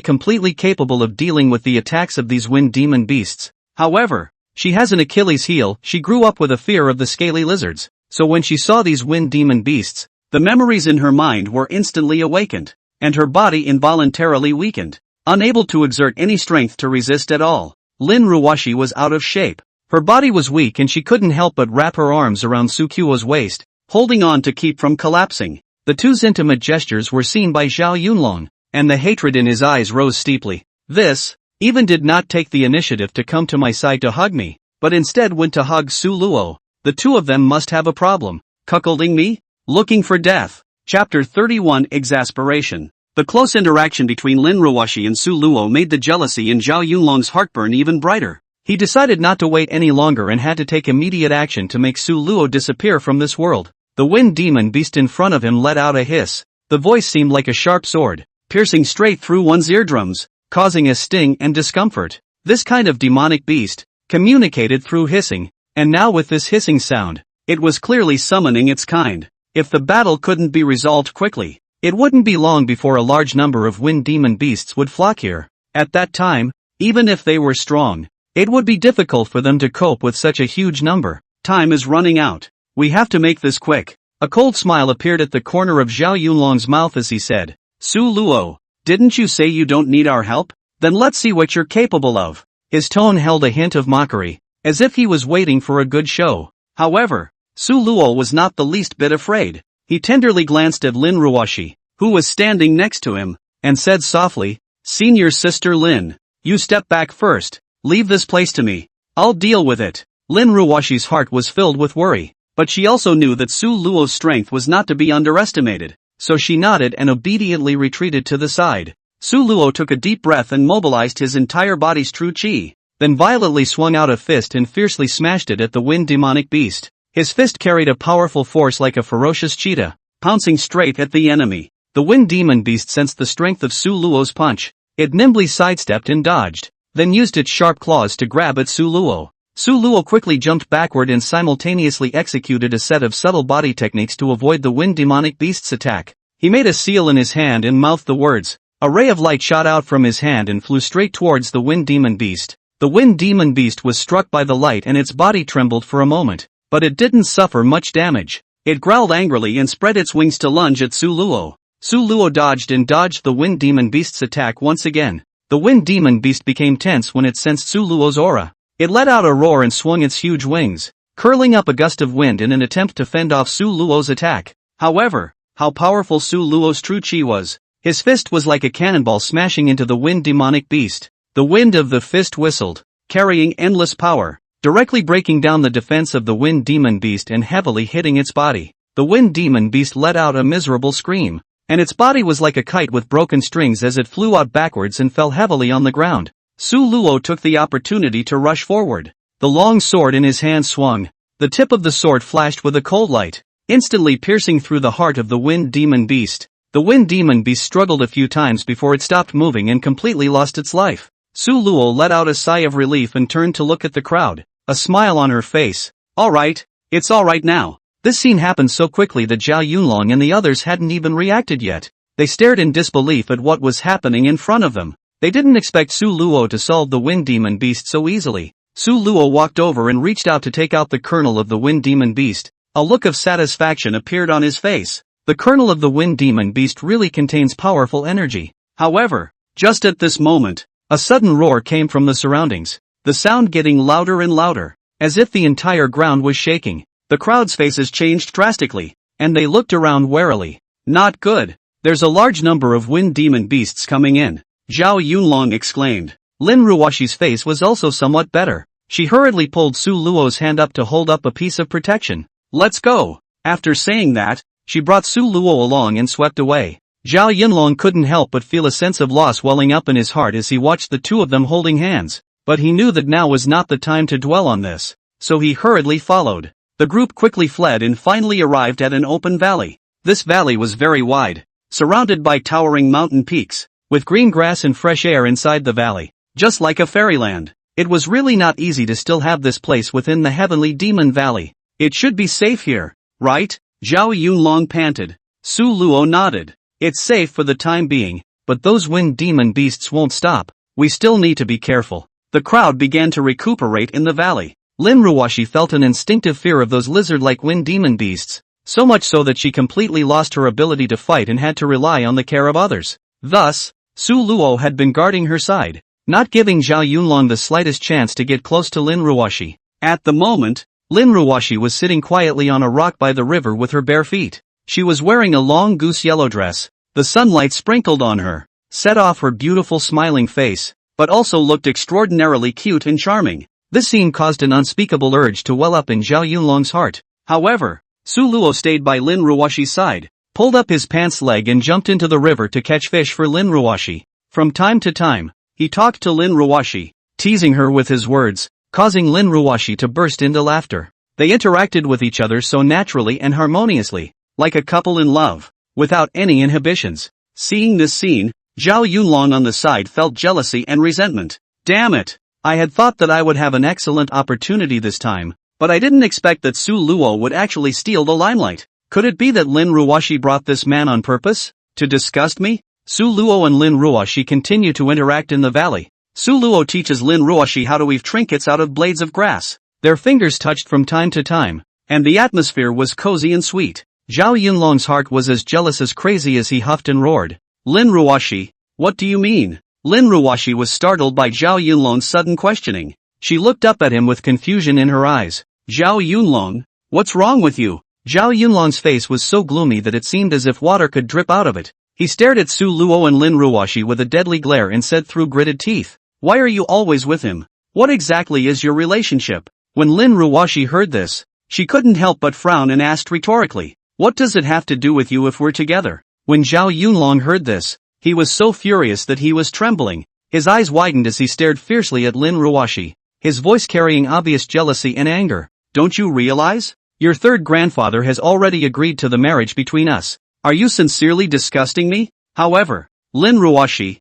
completely capable of dealing with the attacks of these wind demon beasts. However, she has an Achilles heel. She grew up with a fear of the scaly lizards, so when she saw these wind demon beasts, the memories in her mind were instantly awakened, and her body involuntarily weakened, unable to exert any strength to resist at all. Lin Ruoxi was out of shape. Her body was weak and she couldn't help but wrap her arms around Su Qiuo's waist, holding on to keep from collapsing. The two's intimate gestures were seen by Zhao Yunlong, and the hatred in his eyes rose steeply. This, even did not take the initiative to come to my side to hug me, but instead went to hug Su Luo. The two of them must have a problem. Cuckolding me? Looking for death. Chapter 31 Exasperation. The close interaction between Lin Ruoxi and Su Luo made the jealousy in Zhao Yunlong's heartburn even brighter. He decided not to wait any longer and had to take immediate action to make Su Luo disappear from this world. The wind demon beast in front of him let out a hiss. The voice seemed like a sharp sword, piercing straight through one's eardrums, causing a sting and discomfort. This kind of demonic beast communicated through hissing, and now with this hissing sound, it was clearly summoning its kind. If the battle couldn't be resolved quickly, it wouldn't be long before a large number of wind demon beasts would flock here. At that time, even if they were strong, it would be difficult for them to cope with such a huge number. Time is running out. We have to make this quick. A cold smile appeared at the corner of Zhao Yunlong's mouth as he said, Su Luo, didn't you say you don't need our help? Then let's see what you're capable of. His tone held a hint of mockery, as if he was waiting for a good show. However, Su Luo was not the least bit afraid. He tenderly glanced at Lin Ruoxi, who was standing next to him, and said softly, Senior Sister Lin, you step back first. Leave this place to me. I'll deal with it. Lin Ruoxi's heart was filled with worry, but she also knew that Su Luo's strength was not to be underestimated, so she nodded and obediently retreated to the side. Su Luo took a deep breath and mobilized his entire body's true qi, then violently swung out a fist and fiercely smashed it at the wind demonic beast. His fist carried a powerful force like a ferocious cheetah, pouncing straight at the enemy. The wind demon beast sensed the strength of Su Luo's punch. It nimbly sidestepped and dodged, then used its sharp claws to grab at Su Luo. Su Luo quickly jumped backward and simultaneously executed a set of subtle body techniques to avoid the wind demonic beast's attack. He made a seal in his hand and mouthed the words. A ray of light shot out from his hand and flew straight towards the wind demon beast. The wind demon beast was struck by the light and its body trembled for a moment, but it didn't suffer much damage. It growled angrily and spread its wings to lunge at Su Luo. Su Luo dodged and dodged the wind demon beast's attack once again. The wind demon beast became tense when it sensed Su Luo's aura. It let out a roar and swung its huge wings, curling up a gust of wind in an attempt to fend off Su Luo's attack. However, how powerful Su Luo's true qi was. His fist was like a cannonball smashing into the wind demonic beast. The wind of the fist whistled, carrying endless power, directly breaking down the defense of the wind demon beast and heavily hitting its body. The wind demon beast let out a miserable scream, and its body was like a kite with broken strings as it flew out backwards and fell heavily on the ground. Su Luo took the opportunity to rush forward. The long sword in his hand swung. The tip of the sword flashed with a cold light. instantly piercing through the heart of the wind demon beast. The wind demon beast struggled a few times before it stopped moving and completely lost its life. Su Luo let out a sigh of relief and turned to look at the crowd, a smile on her face. Alright, it's alright now. This scene happened so quickly that Zhao Yunlong and the others hadn't even reacted yet. They stared in disbelief at what was happening in front of them. They didn't expect Su Luo to solve the wind demon beast so easily. Su Luo walked over and reached out to take out the kernel of the wind demon beast. A look of satisfaction appeared on his face. The kernel of the wind demon beast really contains powerful energy. However, just at this moment, a sudden roar came from the surroundings, the sound getting louder and louder, as if the entire ground was shaking. The crowd's faces changed drastically, and they looked around warily. Not good. There's a large number of wind demon beasts coming in, Zhao Yunlong exclaimed. Lin Ruoxi's face was also somewhat better. She hurriedly pulled Su Luo's hand up to hold up a piece of protection. Let's go. After saying that, she brought Su Luo along and swept away. Zhao Yunlong couldn't help but feel a sense of loss welling up in his heart as he watched the two of them holding hands. But he knew that now was not the time to dwell on this, so he hurriedly followed. The group quickly fled and finally arrived at an open valley. This valley was very wide, surrounded by towering mountain peaks, with green grass and fresh air inside the valley, just like a fairyland. It was really not easy to still have this place within the heavenly demon valley. It should be safe here, right? Zhao Yunlong panted. Su Luo nodded. It's safe for the time being, but those wind demon beasts won't stop. We still need to be careful. The crowd began to recuperate in the valley. Lin Ruoxi felt an instinctive fear of those lizard-like wind demon beasts, so much so that she completely lost her ability to fight and had to rely on the care of others. Thus, Su Luo had been guarding her side, not giving Zhao Yunlong the slightest chance to get close to Lin Ruoxi. At the moment, Lin Ruoxi was sitting quietly on a rock by the river with her bare feet. She was wearing a long goose yellow dress. The sunlight sprinkled on her, set off her beautiful smiling face, but also looked extraordinarily cute and charming. This scene caused an unspeakable urge to well up in Zhao Yunlong's heart. However, Su Luo stayed by Lin Ruoxi's side, pulled up his pants leg and jumped into the river to catch fish for Lin Ruoxi. From time to time, he talked to Lin Ruoxi, teasing her with his words, causing Lin Ruoxi to burst into laughter. They interacted with each other so naturally and harmoniously, like a couple in love, without any inhibitions. Seeing this scene, Zhao Yunlong on the side felt jealousy and resentment. Damn it! I had thought that I would have an excellent opportunity this time, but I didn't expect that Su Luo would actually steal the limelight. Could it be that Lin Ruoxi brought this man on purpose? To disgust me? Su Luo and Lin Ruoxi continue to interact in the valley. Su Luo teaches Lin Ruoxi how to weave trinkets out of blades of grass. Their fingers touched from time to time, and the atmosphere was cozy and sweet. Zhao Yunlong's heart was as jealous as crazy as he huffed and roared. Lin Ruoxi, what do you mean? Lin Ruoxi was startled by Zhao Yunlong's sudden questioning. She looked up at him with confusion in her eyes. Zhao Yunlong, what's wrong with you? Zhao Yunlong's face was so gloomy that it seemed as if water could drip out of it. He stared at Su Luo and Lin Ruoxi with a deadly glare and said through gritted teeth, "Why are you always with him? What exactly is your relationship?" When Lin Ruoxi heard this, she couldn't help but frown and asked rhetorically, "What does it have to do with you if we're together?" When Zhao Yunlong heard this, he was so furious that he was trembling. His eyes widened as he stared fiercely at Lin Ruoxi, his voice carrying obvious jealousy and anger. "Don't you realize? Your third grandfather has already agreed to the marriage between us. Are you sincerely disgusting me?" However, Lin Ruoxi,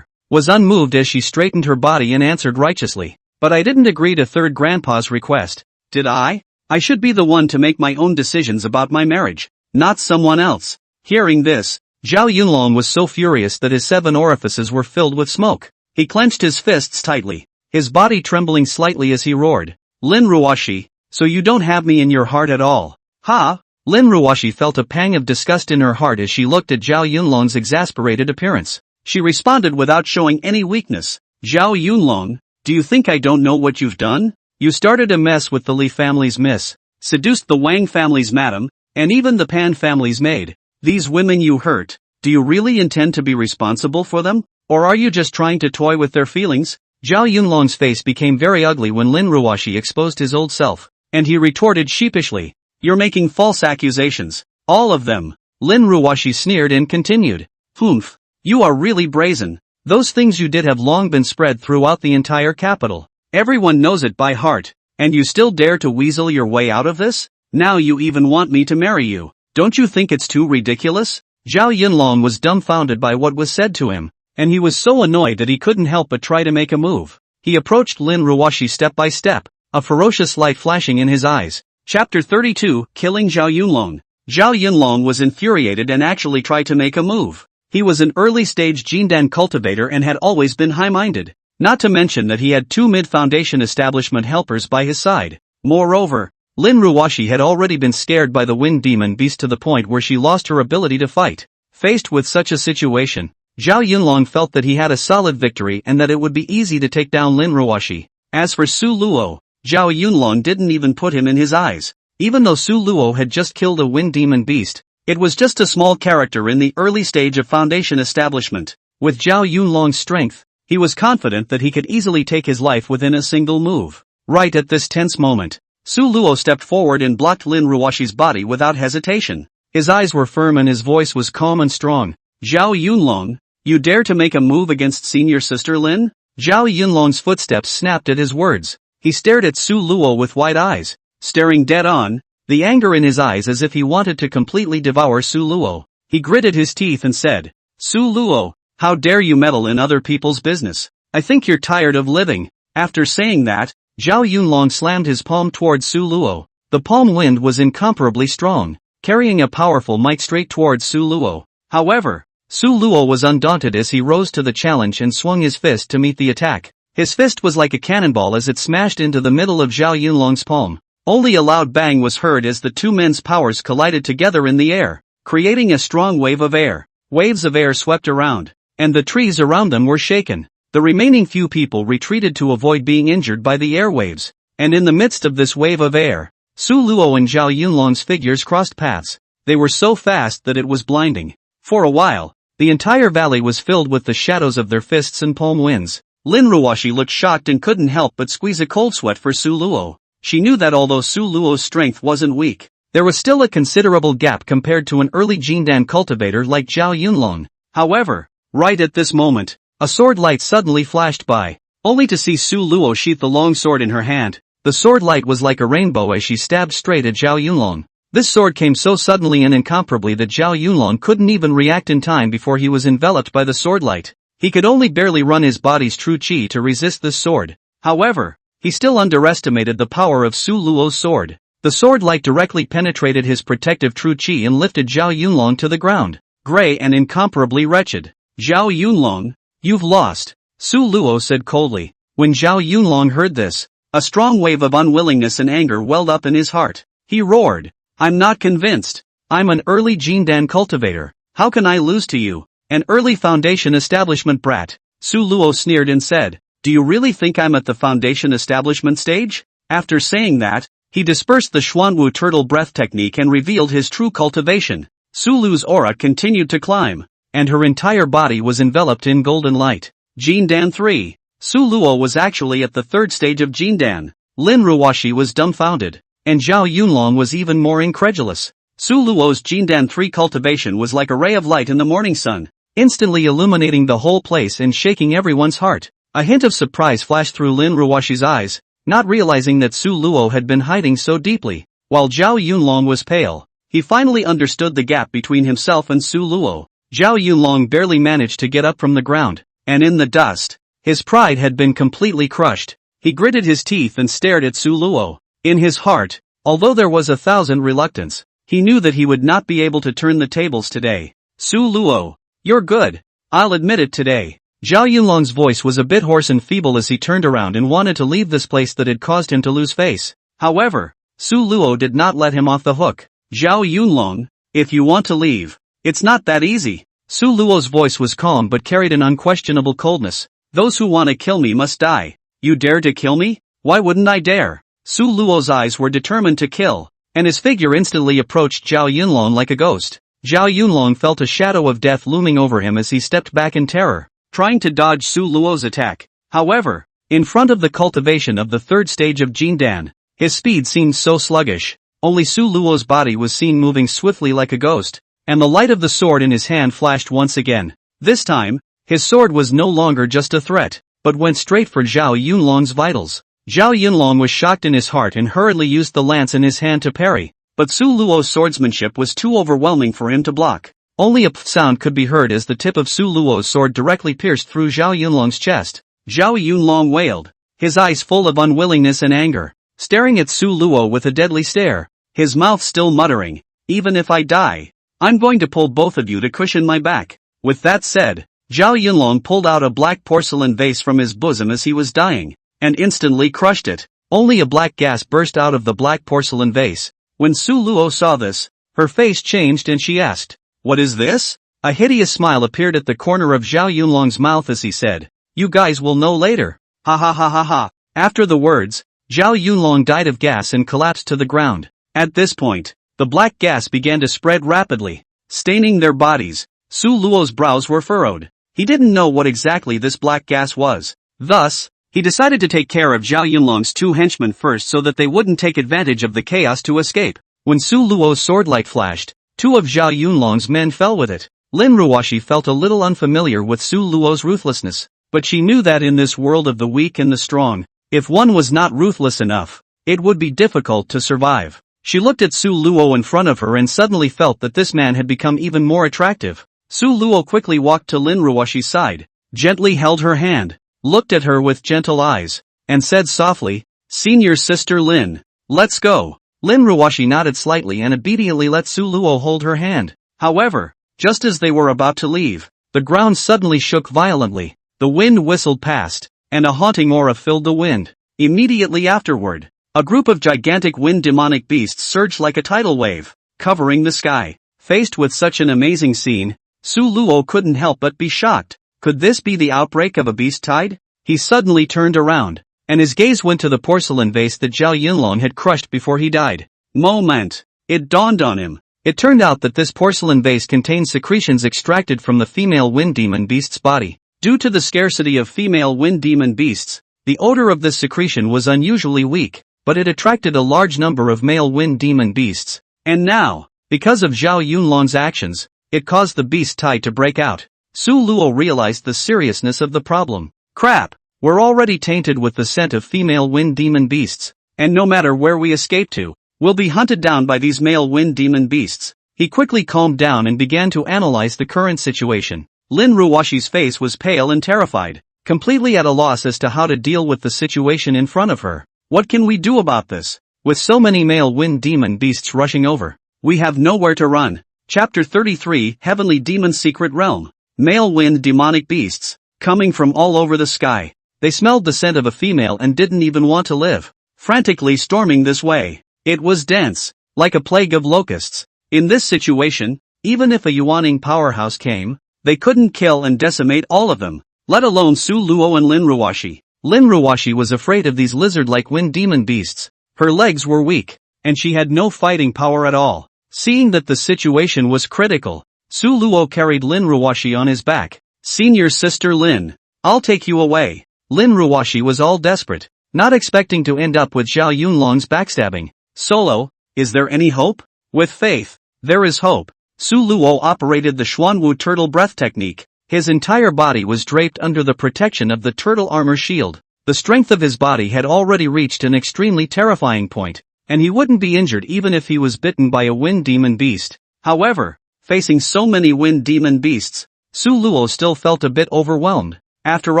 was unmoved as she straightened her body and answered righteously, "But I didn't agree to third grandpa's request, did I? I should be the one to make my own decisions about my marriage, not someone else." Hearing this, Zhao Yunlong was so furious that his 7 orifices were filled with smoke. He clenched his fists tightly, his body trembling slightly as he roared, "Lin Ruoxi, so you don't have me in your heart at all, huh?" Lin Ruoxi felt a pang of disgust in her heart as she looked at Zhao Yunlong's exasperated appearance. She responded without showing any weakness, "Zhao Yunlong, do you think I don't know what you've done? You started a mess with the Li family's miss, seduced the Wang family's madam, and even the Pan family's maid. These women you hurt, do you really intend to be responsible for them? Or are you just trying to toy with their feelings?" Zhao Yunlong's face became very ugly when Lin Ruoxi exposed his old self, and he retorted sheepishly, "You're making false accusations. All of them." Lin Ruoxi sneered and continued, "Humph, you are really brazen. Those things you did have long been spread throughout the entire capital. Everyone knows it by heart, and you still dare to weasel your way out of this? Now you even want me to marry you. Don't you think it's too ridiculous? Zhao Yunlong was dumbfounded by what was said to him, and he was so annoyed that he couldn't help but try to make a move. He approached Lin Ruoxi step by step, a ferocious light flashing in his eyes. Chapter 32, Killing Zhao Yunlong. Zhao Yunlong was infuriated and actually tried to make a move. He was an early-stage Jindan cultivator and had always been high-minded. Not to mention that he had 2 mid-foundation establishment helpers by his side. Moreover, Lin Ruoxi had already been scared by the wind demon beast to the point where she lost her ability to fight. Faced with such a situation, Zhao Yunlong felt that he had a solid victory and that it would be easy to take down Lin Ruoxi. As for Su Luo, Zhao Yunlong didn't even put him in his eyes. Even though Su Luo had just killed a wind demon beast, it was just a small character in the early stage of foundation establishment. With Zhao Yunlong's strength, he was confident that he could easily take his life within a single move. Right at this tense moment, Su Luo stepped forward and blocked Lin Ruoxi's body without hesitation. His eyes were firm and his voice was calm and strong. Zhao Yunlong, you dare to make a move against senior sister Lin? Zhao Yunlong's footsteps snapped at his words. He stared at Su Luo with wide eyes, staring dead on, the anger in his eyes as if he wanted to completely devour Su Luo. He gritted his teeth and said, Su Luo, how dare you meddle in other people's business? I think you're tired of living. After saying that, Zhao Yunlong slammed his palm towards Su Luo. The palm wind was incomparably strong, carrying a powerful might straight towards Su Luo. However, Su Luo was undaunted as he rose to the challenge and swung his fist to meet the attack. His fist was like a cannonball as it smashed into the middle of Zhao Yunlong's palm. Only a loud bang was heard as the 2 men's powers collided together in the air, creating a strong wave of air. Waves of air swept around, and the trees around them were shaken. The remaining few people retreated to avoid being injured by the airwaves, and in the midst of this wave of air, Su Luo and Zhao Yunlong's figures crossed paths. They were so fast that it was blinding. For a while, the entire valley was filled with the shadows of their fists and palm winds. Lin Ruoxi looked shocked and couldn't help but squeeze a cold sweat for Su Luo. She knew that although Su Luo's strength wasn't weak, there was still a considerable gap compared to an early Jindan cultivator like Zhao Yunlong. However, right at this moment, a sword light suddenly flashed by, only to see Su Luo sheath the long sword in her hand. The sword light was like a rainbow as she stabbed straight at Zhao Yunlong. This sword came so suddenly and incomparably that Zhao Yunlong couldn't even react in time before he was enveloped by the sword light. He could only barely run his body's true chi to resist this sword. However, he still underestimated the power of Su Luo's sword. The sword light directly penetrated his protective true chi and lifted Zhao Yunlong to the ground. Gray and incomparably wretched. Zhao Yunlong, you've lost, Su Luo said coldly. When Zhao Yunlong heard this, a strong wave of unwillingness and anger welled up in his heart. He roared, I'm not convinced. I'm an early Jindan cultivator. How can I lose to you, an early foundation establishment brat? Su Luo sneered and said, do you really think I'm at the foundation establishment stage? After saying that, he dispersed the Xuanwu turtle breath technique and revealed his true cultivation. Su Lu's aura continued to climb, and her entire body was enveloped in golden light. Jindan 3. Su Luo was actually at the 3rd stage of Jindan. Lin Ruoxi was dumbfounded, and Zhao Yunlong was even more incredulous. Su Luo's Jindan 3 cultivation was like a ray of light in the morning sun, instantly illuminating the whole place and shaking everyone's heart. A hint of surprise flashed through Lin Ruoxi's eyes, not realizing that Su Luo had been hiding so deeply. While Zhao Yunlong was pale, he finally understood the gap between himself and Su Luo. Zhao Yunlong barely managed to get up from the ground, and in the dust, his pride had been completely crushed. He gritted his teeth and stared at Su Luo. In his heart, although there was 1,000 reluctance, he knew that he would not be able to turn the tables today. Su Luo, you're good. I'll admit it today. Zhao Yunlong's voice was a bit hoarse and feeble as he turned around and wanted to leave this place that had caused him to lose face. However, Su Luo did not let him off the hook. Zhao Yunlong, if you want to leave, it's not that easy. Su Luo's voice was calm but carried an unquestionable coldness. Those who want to kill me must die. You dare to kill me? Why wouldn't I dare? Su Luo's eyes were determined to kill, and his figure instantly approached Zhao Yunlong like a ghost. Zhao Yunlong felt a shadow of death looming over him as he stepped back in terror, trying to dodge Su Luo's attack. However, in front of the cultivation of the 3rd stage of Jindan, his speed seemed so sluggish. Only Su Luo's body was seen moving swiftly like a ghost, and the light of the sword in his hand flashed once again. This time, his sword was no longer just a threat, but went straight for Zhao Yunlong's vitals. Zhao Yunlong was shocked in his heart and hurriedly used the lance in his hand to parry. but Su Luo's swordsmanship was too overwhelming for him to block. Only a pff sound could be heard as the tip of Su Luo's sword directly pierced through Zhao Yunlong's chest. Zhao Yunlong wailed, his eyes full of unwillingness and anger, staring at Su Luo with a deadly stare, his mouth still muttering, "Even if I die, I'm going to pull both of you to cushion my back." With that said, Zhao Yunlong pulled out a black porcelain vase from his bosom as he was dying, and instantly crushed it. Only a black gas burst out of the black porcelain vase. When Su Luo saw this, her face changed and she asked, "What is this?" A hideous smile appeared at the corner of Zhao Yunlong's mouth as he said, "You guys will know later. Ha ha ha ha ha." After the words, Zhao Yunlong died of gas and collapsed to the ground. At this point, the black gas began to spread rapidly, staining their bodies. Su Luo's brows were furrowed. He didn't know what exactly this black gas was. Thus, he decided to take care of Zhao Yunlong's two henchmen first so that they wouldn't take advantage of the chaos to escape. When Su Luo's swordlight flashed, two of Zhao Yunlong's men fell with it. Lin Ruoxi felt a little unfamiliar with Su Luo's ruthlessness, but she knew that in this world of the weak and the strong, if one was not ruthless enough, it would be difficult to survive. She looked at Su Luo in front of her and suddenly felt that this man had become even more attractive. Su Luo quickly walked to Lin Ruoxi's side, gently held her hand, looked at her with gentle eyes, and said softly, "Senior sister Lin, let's go." Lin Ruoxi nodded slightly and obediently let Su Luo hold her hand. However, just as they were about to leave, the ground suddenly shook violently, the wind whistled past, and a haunting aura filled the wind. Immediately afterward, a group of gigantic wind demonic beasts surged like a tidal wave, covering the sky. Faced with such an amazing scene, Su Luo couldn't help but be shocked. Could this be the outbreak of a beast tide? He suddenly turned around, and his gaze went to the porcelain vase that Zhao Yunlong had crushed before he died. Moment! It dawned on him. It turned out that this porcelain vase contained secretions extracted from the female wind demon beast's body. Due to the scarcity of female wind demon beasts, the odor of this secretion was unusually weak, but it attracted a large number of male wind demon beasts. And now, because of Zhao Yunlong's actions, it caused the beast tide to break out. Su Luo realized the seriousness of the problem. Crap! We're already tainted with the scent of female wind demon beasts, and no matter where we escape to, we'll be hunted down by these male wind demon beasts. He quickly calmed down and began to analyze the current situation. Lin Ruoxi's face was pale and terrified, completely at a loss as to how to deal with the situation in front of her. What can we do about this? With so many male wind demon beasts rushing over, we have nowhere to run. Chapter 33, Heavenly Demon's Secret Realm. Male wind demonic beasts, coming from all over the sky. They smelled the scent of a female and didn't even want to live, frantically storming this way. It was dense, like a plague of locusts. In this situation, even if a Yuaning powerhouse came, they couldn't kill and decimate all of them, let alone Su Luo and Lin Ruoxi. Lin Ruoxi was afraid of these lizard-like wind demon beasts. Her legs were weak, and she had no fighting power at all. Seeing that the situation was critical, Su Luo carried Lin Ruoxi on his back. "Senior sister Lin, I'll take you away." Lin Ruoxi was all desperate, not expecting to end up with Zhao Yunlong's backstabbing. "Solo, is there any hope?" "With faith, there is hope." Su Luo operated the Xuanwu turtle breath technique. His entire body was draped under the protection of the turtle armor shield. The strength of his body had already reached an extremely terrifying point, and he wouldn't be injured even if he was bitten by a wind demon beast. However, facing so many wind demon beasts, Su Luo still felt a bit overwhelmed. After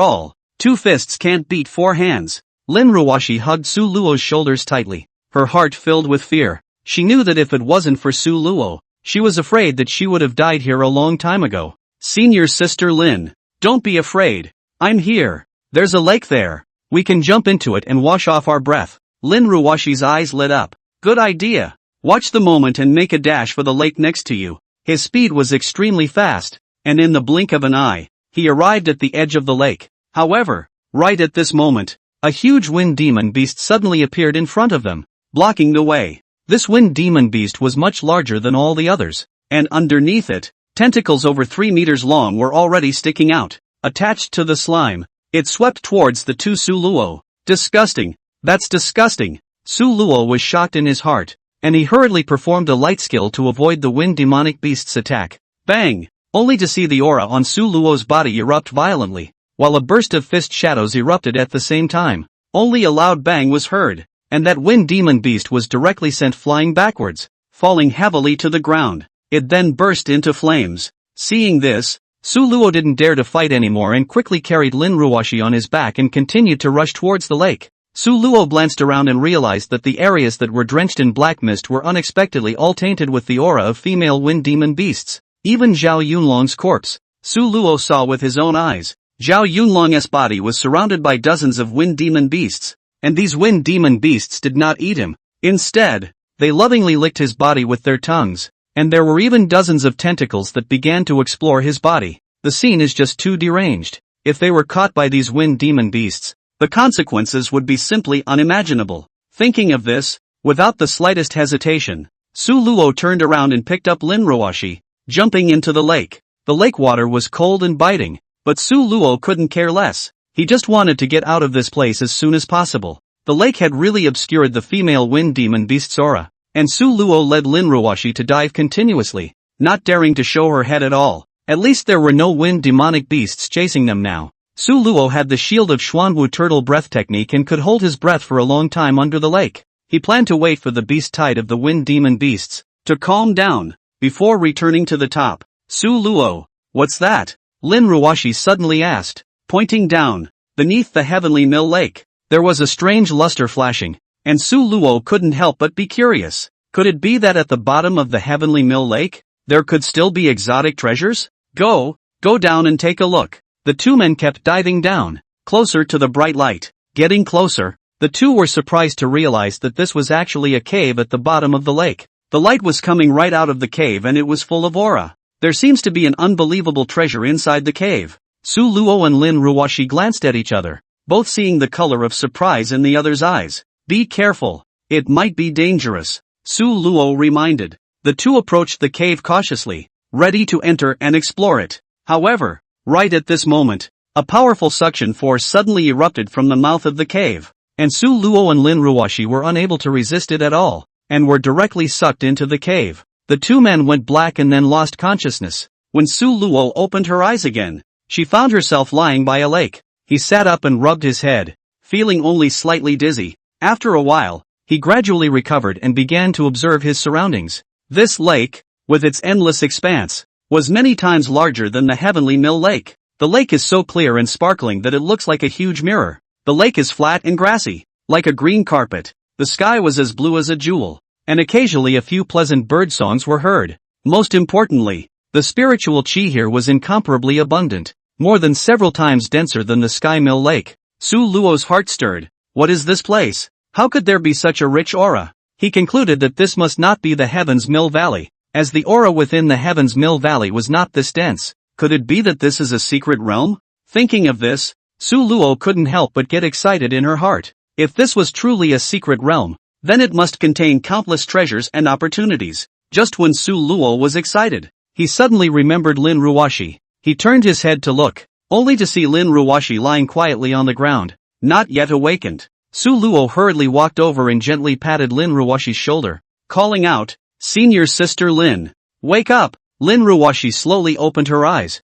all, 2 fists can't beat 4 hands. Lin Ruoxi hugged Su Luo's shoulders tightly, her heart filled with fear. She knew that if it wasn't for Su Luo, she was afraid that she would have died here a long time ago. "Senior sister Lin, don't be afraid. I'm here. There's a lake there. We can jump into it and wash off our breath." Lin Ruoxi's eyes lit up. "Good idea. Watch the moment and make a dash for the lake next to you." His speed was extremely fast, and in the blink of an eye, he arrived at the edge of the lake. However, right at this moment, a huge wind demon beast suddenly appeared in front of them, blocking the way. This wind demon beast was much larger than all the others, and underneath it, tentacles over 3 meters long were already sticking out. Attached to the slime, it swept towards the 2 Su Luo. "Disgusting. That's disgusting." Su Luo was shocked in his heart, and he hurriedly performed a light skill to avoid the wind demonic beast's attack. Bang! Only to see the aura on Su Luo's body erupt violently, while a burst of fist shadows erupted at the same time. Only a loud bang was heard, and that wind demon beast was directly sent flying backwards. falling heavily to the ground. It then burst into flames. Seeing this, Su Luo didn't dare to fight anymore and quickly carried Lin Ruoxi on his back and continued to rush towards the lake. Su Luo glanced around and realized that the areas that were drenched in black mist were unexpectedly all tainted with the aura of female wind demon beasts. Even Zhao Yunlong's corpse, Su Luo saw with his own eyes. Zhao Yunlong's body was surrounded by dozens of wind demon beasts, and these wind demon beasts did not eat him. Instead, they lovingly licked his body with their tongues, and there were even dozens of tentacles that began to explore his body. The scene is just too deranged. If they were caught by these wind demon beasts, the consequences would be simply unimaginable. Thinking of this, without the slightest hesitation, Su Luo turned around and picked up Lin Ruoxi, jumping into the lake. The lake water was cold and biting, but Su Luo couldn't care less. He just wanted to get out of this place as soon as possible. The lake had really obscured the female wind demon beast's aura, and Su Luo led Lin Ruoxi to dive continuously, not daring to show her head at all. At least there were no wind demonic beasts chasing them now. Su Luo had the shield of Xuanwu turtle breath technique and could hold his breath for a long time under the lake. He planned to wait for the beast tide of the wind demon beasts to calm down before returning to the top. Su Luo, what's that? Lin Ruoxi suddenly asked, pointing down, beneath the heavenly mill lake. There was a strange luster flashing, and Su Luo couldn't help but be curious. Could it be that at the bottom of the heavenly mill lake, there could still be exotic treasures? Go down and take a look. The two men kept diving down, closer to the bright light. Getting closer, the two were surprised to realize that this was actually a cave at the bottom of the lake. The light was coming right out of the cave and it was full of aura. There seems to be an unbelievable treasure inside the cave. Su Luo and Lin Ruoxi glanced at each other, both seeing the color of surprise in the other's eyes. Be careful, it might be dangerous, Su Luo reminded. The two approached the cave cautiously, ready to enter and explore it. However, right at this moment, a powerful suction force suddenly erupted from the mouth of the cave, and Su Luo and Lin Ruoxi were unable to resist it at all, and were directly sucked into the cave. The two men went black and then lost consciousness. When Su Luo opened her eyes again, she found herself lying by a lake. He sat up and rubbed his head, feeling only slightly dizzy. After a while, he gradually recovered and began to observe his surroundings. This lake, with its endless expanse, was many times larger than the heavenly mill lake. The lake is so clear and sparkling that it looks like a huge mirror. The lake is flat and grassy, like a green carpet. The sky was as blue as a jewel, and occasionally a few pleasant bird songs were heard. Most importantly, the spiritual chi here was incomparably abundant, more than several times denser than the sky mill lake. Su Luo's heart stirred. What is this place? How could there be such a rich aura? He concluded that this must not be the Heaven's Mill Valley, as the aura within the Heaven's Mill Valley was not this dense. Could it be that this is a secret realm? Thinking of this, Su Luo couldn't help but get excited in her heart. If this was truly a secret realm, then it must contain countless treasures and opportunities. Just when Su Luo was excited, he suddenly remembered Lin Ruoxi. He turned his head to look, only to see Lin Ruoxi lying quietly on the ground, not yet awakened. Su Luo hurriedly walked over and gently patted Lin Ruoxi's shoulder, calling out, "Senior Sister Lin, wake up!" Lin Ruoxi slowly opened her eyes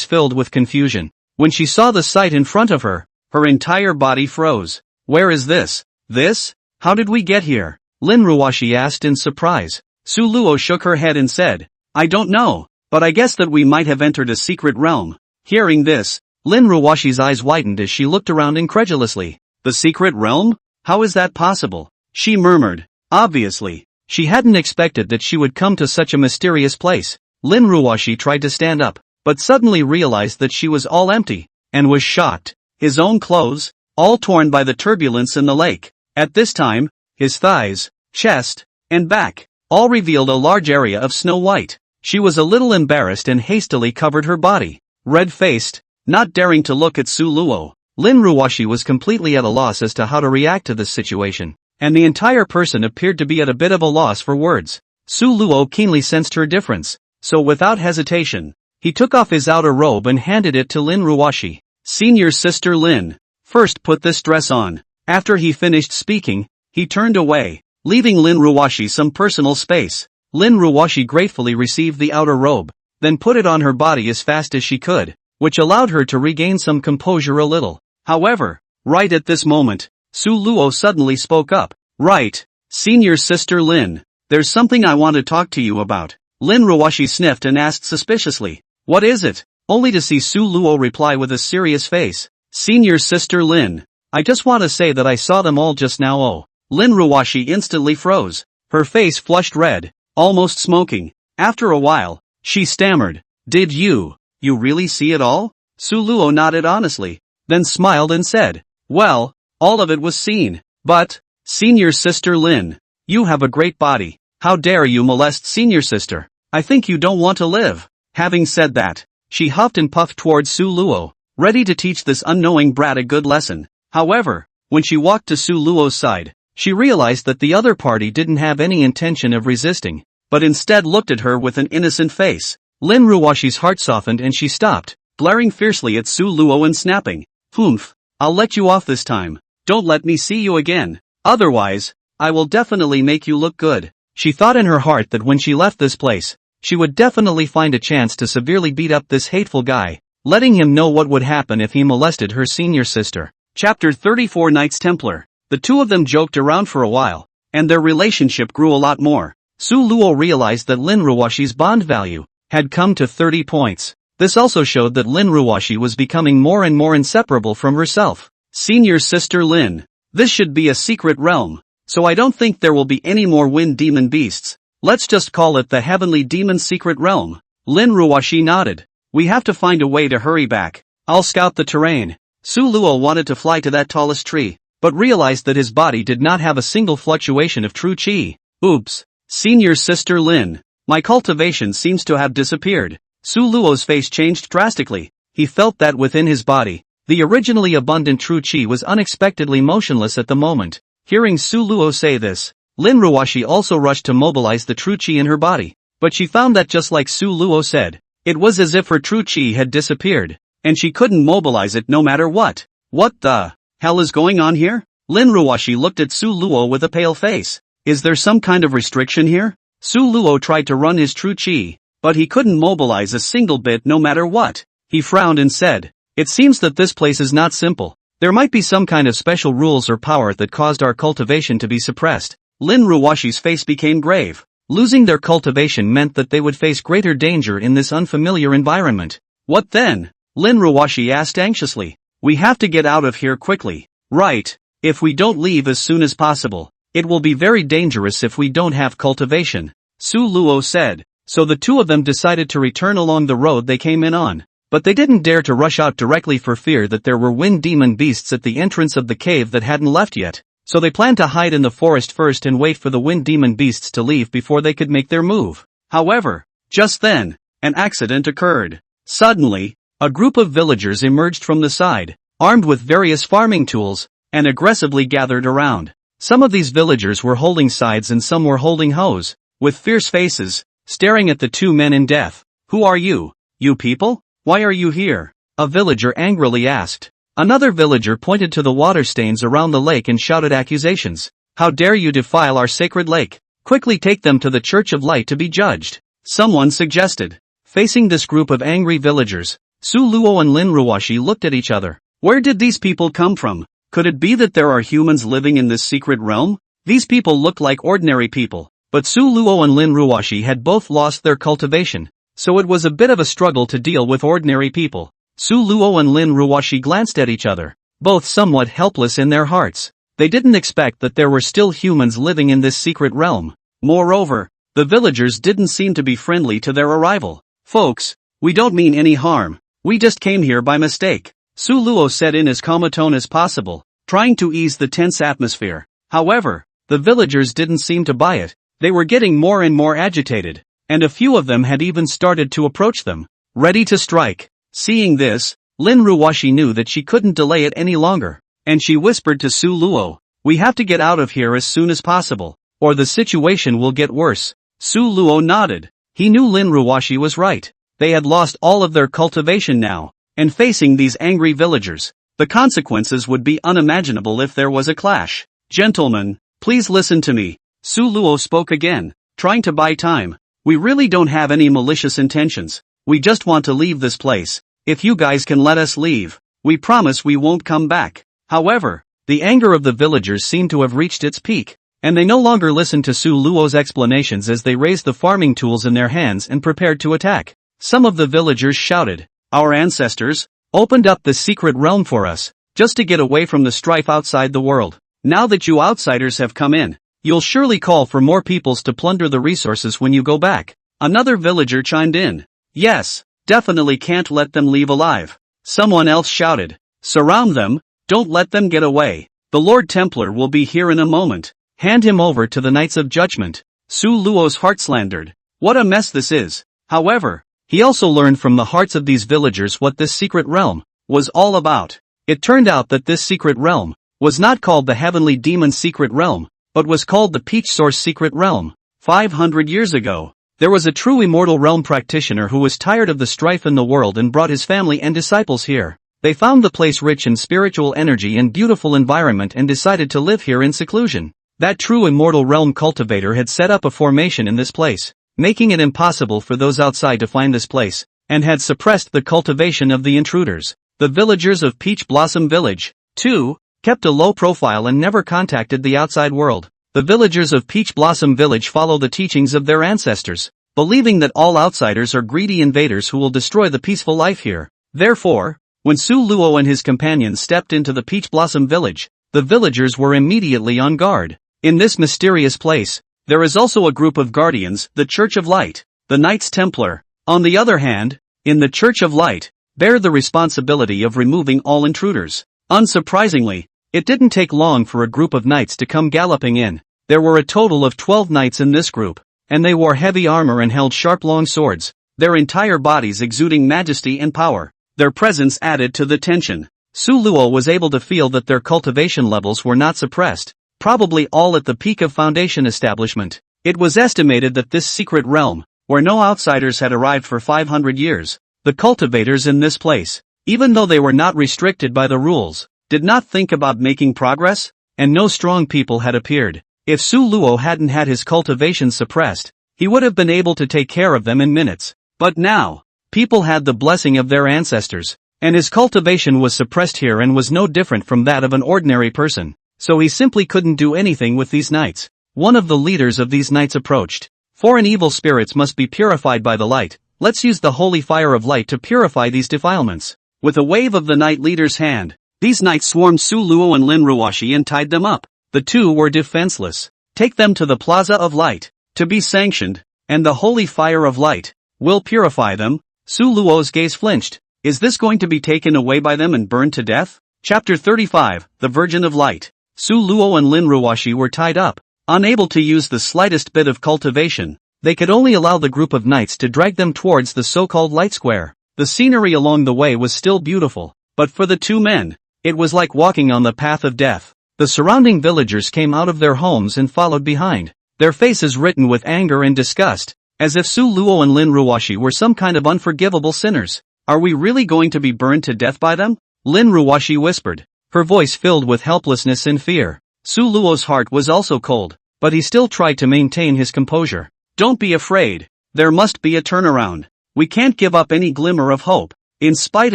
filled with confusion. When she saw the sight in front of her, her entire body froze. Where is this? This? How did we get here? Lin Ruoxi asked in surprise. Su Luo shook her head and said, I don't know, but I guess that we might have entered a secret realm. Hearing this, Lin Ruoxi's eyes widened as she looked around incredulously. The secret realm? How is that possible? She murmured. Obviously, she hadn't expected that she would come to such a mysterious place. Lin Ruoxi tried to stand up, but suddenly realized that she was all empty, and was shocked. His own clothes, all torn by the turbulence in the lake. At this time, his thighs, chest, and back, all revealed a large area of snow white. She was a little embarrassed and hastily covered her body. Red-faced, not daring to look at Su Luo, Lin Ruoxi was completely at a loss as to how to react to this situation, and the entire person appeared to be at a bit of a loss for words. Su Luo keenly sensed her difference, so without hesitation, he took off his outer robe and handed it to Lin Ruoxi. Senior Sister Lin, first put this dress on. After he finished speaking, he turned away, leaving Lin Ruoxi some personal space. Lin Ruoxi gratefully received the outer robe, then put it on her body as fast as she could, which allowed her to regain some composure a little. However, right at this moment, Su Luo suddenly spoke up. Right, Senior Sister Lin, There's something I want to talk to you about. Lin Ruoxi sniffed and asked suspiciously. What is it? Only to see Su Luo reply with a serious face. Senior sister Lin. I just want to say that I saw them all just now. Oh. Lin Ruoxi instantly froze. Her face flushed red, almost smoking. After a while, she stammered. Did you really see it all? Su Luo nodded honestly, then smiled and said, well, all of it was seen. But, senior sister Lin, you have a great body. How dare you molest senior sister? I think you don't want to live. Having said that, she huffed and puffed towards Su Luo, ready to teach this unknowing brat a good lesson. However, when she walked to Su Luo's side, she realized that the other party didn't have any intention of resisting, but instead looked at her with an innocent face. Lin Ruoxi's heart softened and she stopped, glaring fiercely at Su Luo and snapping. Humph, I'll let you off this time. Don't let me see you again. Otherwise, I will definitely make you look good. She thought in her heart that when she left this place, she would definitely find a chance to severely beat up this hateful guy, letting him know what would happen if he molested her senior sister. Chapter 34 Knights Templar. The two of them joked around for a while, and their relationship grew a lot more. Su Luo realized that Lin Ruoxi's bond value had come to 30 points. This also showed that Lin Ruoxi was becoming more and more inseparable from herself. Senior sister Lin. This should be a secret realm, so I don't think there will be any more wind demon beasts. Let's just call it the Heavenly Demon Secret Realm. Lin Ruoxi nodded. We have to find a way to hurry back. I'll scout the terrain. Su Luo wanted to fly to that tallest tree, but realized that his body did not have a single fluctuation of true chi. Oops. Senior sister Lin. My cultivation seems to have disappeared. Su Luo's face changed drastically. He felt that within his body, the originally abundant true chi was unexpectedly motionless at the moment. Hearing Su Luo say this, Lin Ruoxi also rushed to mobilize the true chi in her body, but she found that just like Su Luo said, it was as if her true chi had disappeared, and she couldn't mobilize it no matter what. What the hell is going on here? Lin Ruoxi looked at Su Luo with a pale face. Is there some kind of restriction here? Su Luo tried to run his true chi, but he couldn't mobilize a single bit no matter what. He frowned and said, it seems that this place is not simple. There might be some kind of special rules or power that caused our cultivation to be suppressed. Lin Ruoxi's face became grave. Losing their cultivation meant that they would face greater danger in this unfamiliar environment. What then? Lin Ruoxi asked anxiously. We have to get out of here quickly. Right. If we don't leave as soon as possible, it will be very dangerous if we don't have cultivation, Su Luo said. So the two of them decided to return along the road they came in on. But they didn't dare to rush out directly for fear that there were wind demon beasts at the entrance of the cave that hadn't left yet. So they planned to hide in the forest first and wait for the wind demon beasts to leave before they could make their move. However, just then, an accident occurred. Suddenly, a group of villagers emerged from the side, armed with various farming tools, and aggressively gathered around. Some of these villagers were holding scythes and some were holding hoes, with fierce faces, staring at the two men in death. Who are you? You people? Why are you here? A villager angrily asked. Another villager pointed to the water stains around the lake and shouted accusations. How dare you defile our sacred lake? Quickly take them to the Church of Light to be judged. Someone suggested. Facing this group of angry villagers, Su Luo and Lin Ruoxi looked at each other. Where did these people come from? Could it be that there are humans living in this secret realm? These people looked like ordinary people, but Su Luo and Lin Ruoxi had both lost their cultivation, so it was a bit of a struggle to deal with ordinary people. Su Luo and Lin Ruoxi glanced at each other, both somewhat helpless in their hearts. They didn't expect that there were still humans living in this secret realm. Moreover, the villagers didn't seem to be friendly to their arrival. Folks, we don't mean any harm. We just came here by mistake, Su Luo said in as calm a tone as possible, trying to ease the tense atmosphere. However, the villagers didn't seem to buy it. They were getting more and more agitated, and a few of them had even started to approach them, ready to strike. Seeing this, Lin Ruoxi knew that she couldn't delay it any longer, and she whispered to Su Luo, we have to get out of here as soon as possible, or the situation will get worse. Su Luo nodded. He knew Lin Ruoxi was right. They had lost all of their cultivation now, and facing these angry villagers, the consequences would be unimaginable if there was a clash. Gentlemen, please listen to me. Su Luo spoke again, trying to buy time. We really don't have any malicious intentions. We just want to leave this place. If you guys can let us leave, we promise we won't come back. However, the anger of the villagers seemed to have reached its peak. and they no longer listened to Su Luo's explanations as they raised the farming tools in their hands and prepared to attack. Some of the villagers shouted, "Our ancestors opened up the secret realm for us, just to get away from the strife outside the world. Now that you outsiders have come in, you'll surely call for more peoples to plunder the resources when you go back." Another villager chimed in, "Yes, definitely can't let them leave alive." Someone else shouted, "Surround them, don't let them get away. The Lord Templar will be here in a moment. Hand him over to the Knights of Judgment." Su Luo's heart slandered. What a mess this is. However, he also learned from the hearts of these villagers what this secret realm was all about. It turned out that this secret realm was not called the Heavenly Demon Secret Realm, but was called the Peach Source Secret Realm. 500 years ago, there was a true immortal realm practitioner who was tired of the strife in the world and brought his family and disciples here. They found the place rich in spiritual energy and beautiful environment and decided to live here in seclusion. That true immortal realm cultivator had set up a formation in this place, making it impossible for those outside to find this place, and had suppressed the cultivation of the intruders. The villagers of Peach Blossom Village, too, kept a low profile and never contacted the outside world. The villagers of Peach Blossom Village follow the teachings of their ancestors, believing that all outsiders are greedy invaders who will destroy the peaceful life here. Therefore, when Su Luo and his companions stepped into the Peach Blossom Village, the villagers were immediately on guard. In this mysterious place, there is also a group of guardians, the Church of Light, the Knights Templar. On the other hand, in the Church of Light, bear the responsibility of removing all intruders. Unsurprisingly, it didn't take long for a group of knights to come galloping in. There were a total of 12 knights in this group, and they wore heavy armor and held sharp long swords, their entire bodies exuding majesty and power. Their presence added to the tension. Su Luo was able to feel that their cultivation levels were not suppressed, probably all at the peak of foundation establishment. It was estimated that this secret realm, where no outsiders had arrived for 500 years, the cultivators in this place, even though they were not restricted by the rules, did not think about making progress, and no strong people had appeared. If Su Luo hadn't had his cultivation suppressed, he would have been able to take care of them in minutes. But now, people had the blessing of their ancestors, and his cultivation was suppressed here and was no different from that of an ordinary person, so he simply couldn't do anything with these knights. One of the leaders of these knights approached. "Foreign evil spirits must be purified by the light. Let's use the holy fire of light to purify these defilements." With a wave of the knight leader's hand, these knights swarmed Su Luo and Lin Ruoxi and tied them up. The two were defenseless. "Take them to the Plaza of Light, to be sanctioned, and the holy fire of light will purify them." Su Luo's gaze flinched. Is this going to be taken away by them and burned to death? Chapter 35, The Virgin of Light. Su Luo and Lin Ruoxi were tied up, unable to use the slightest bit of cultivation. They could only allow the group of knights to drag them towards the so-called light square. The scenery along the way was still beautiful, but for the two men, it was like walking on the path of death. The surrounding villagers came out of their homes and followed behind, their faces written with anger and disgust, as if Su Luo and Lin Ruoxi were some kind of unforgivable sinners. "Are we really going to be burned to death by them?" Lin Ruoxi whispered, her voice filled with helplessness and fear. Su Luo's heart was also cold, but he still tried to maintain his composure. "Don't be afraid. There must be a turnaround. We can't give up any glimmer of hope." In spite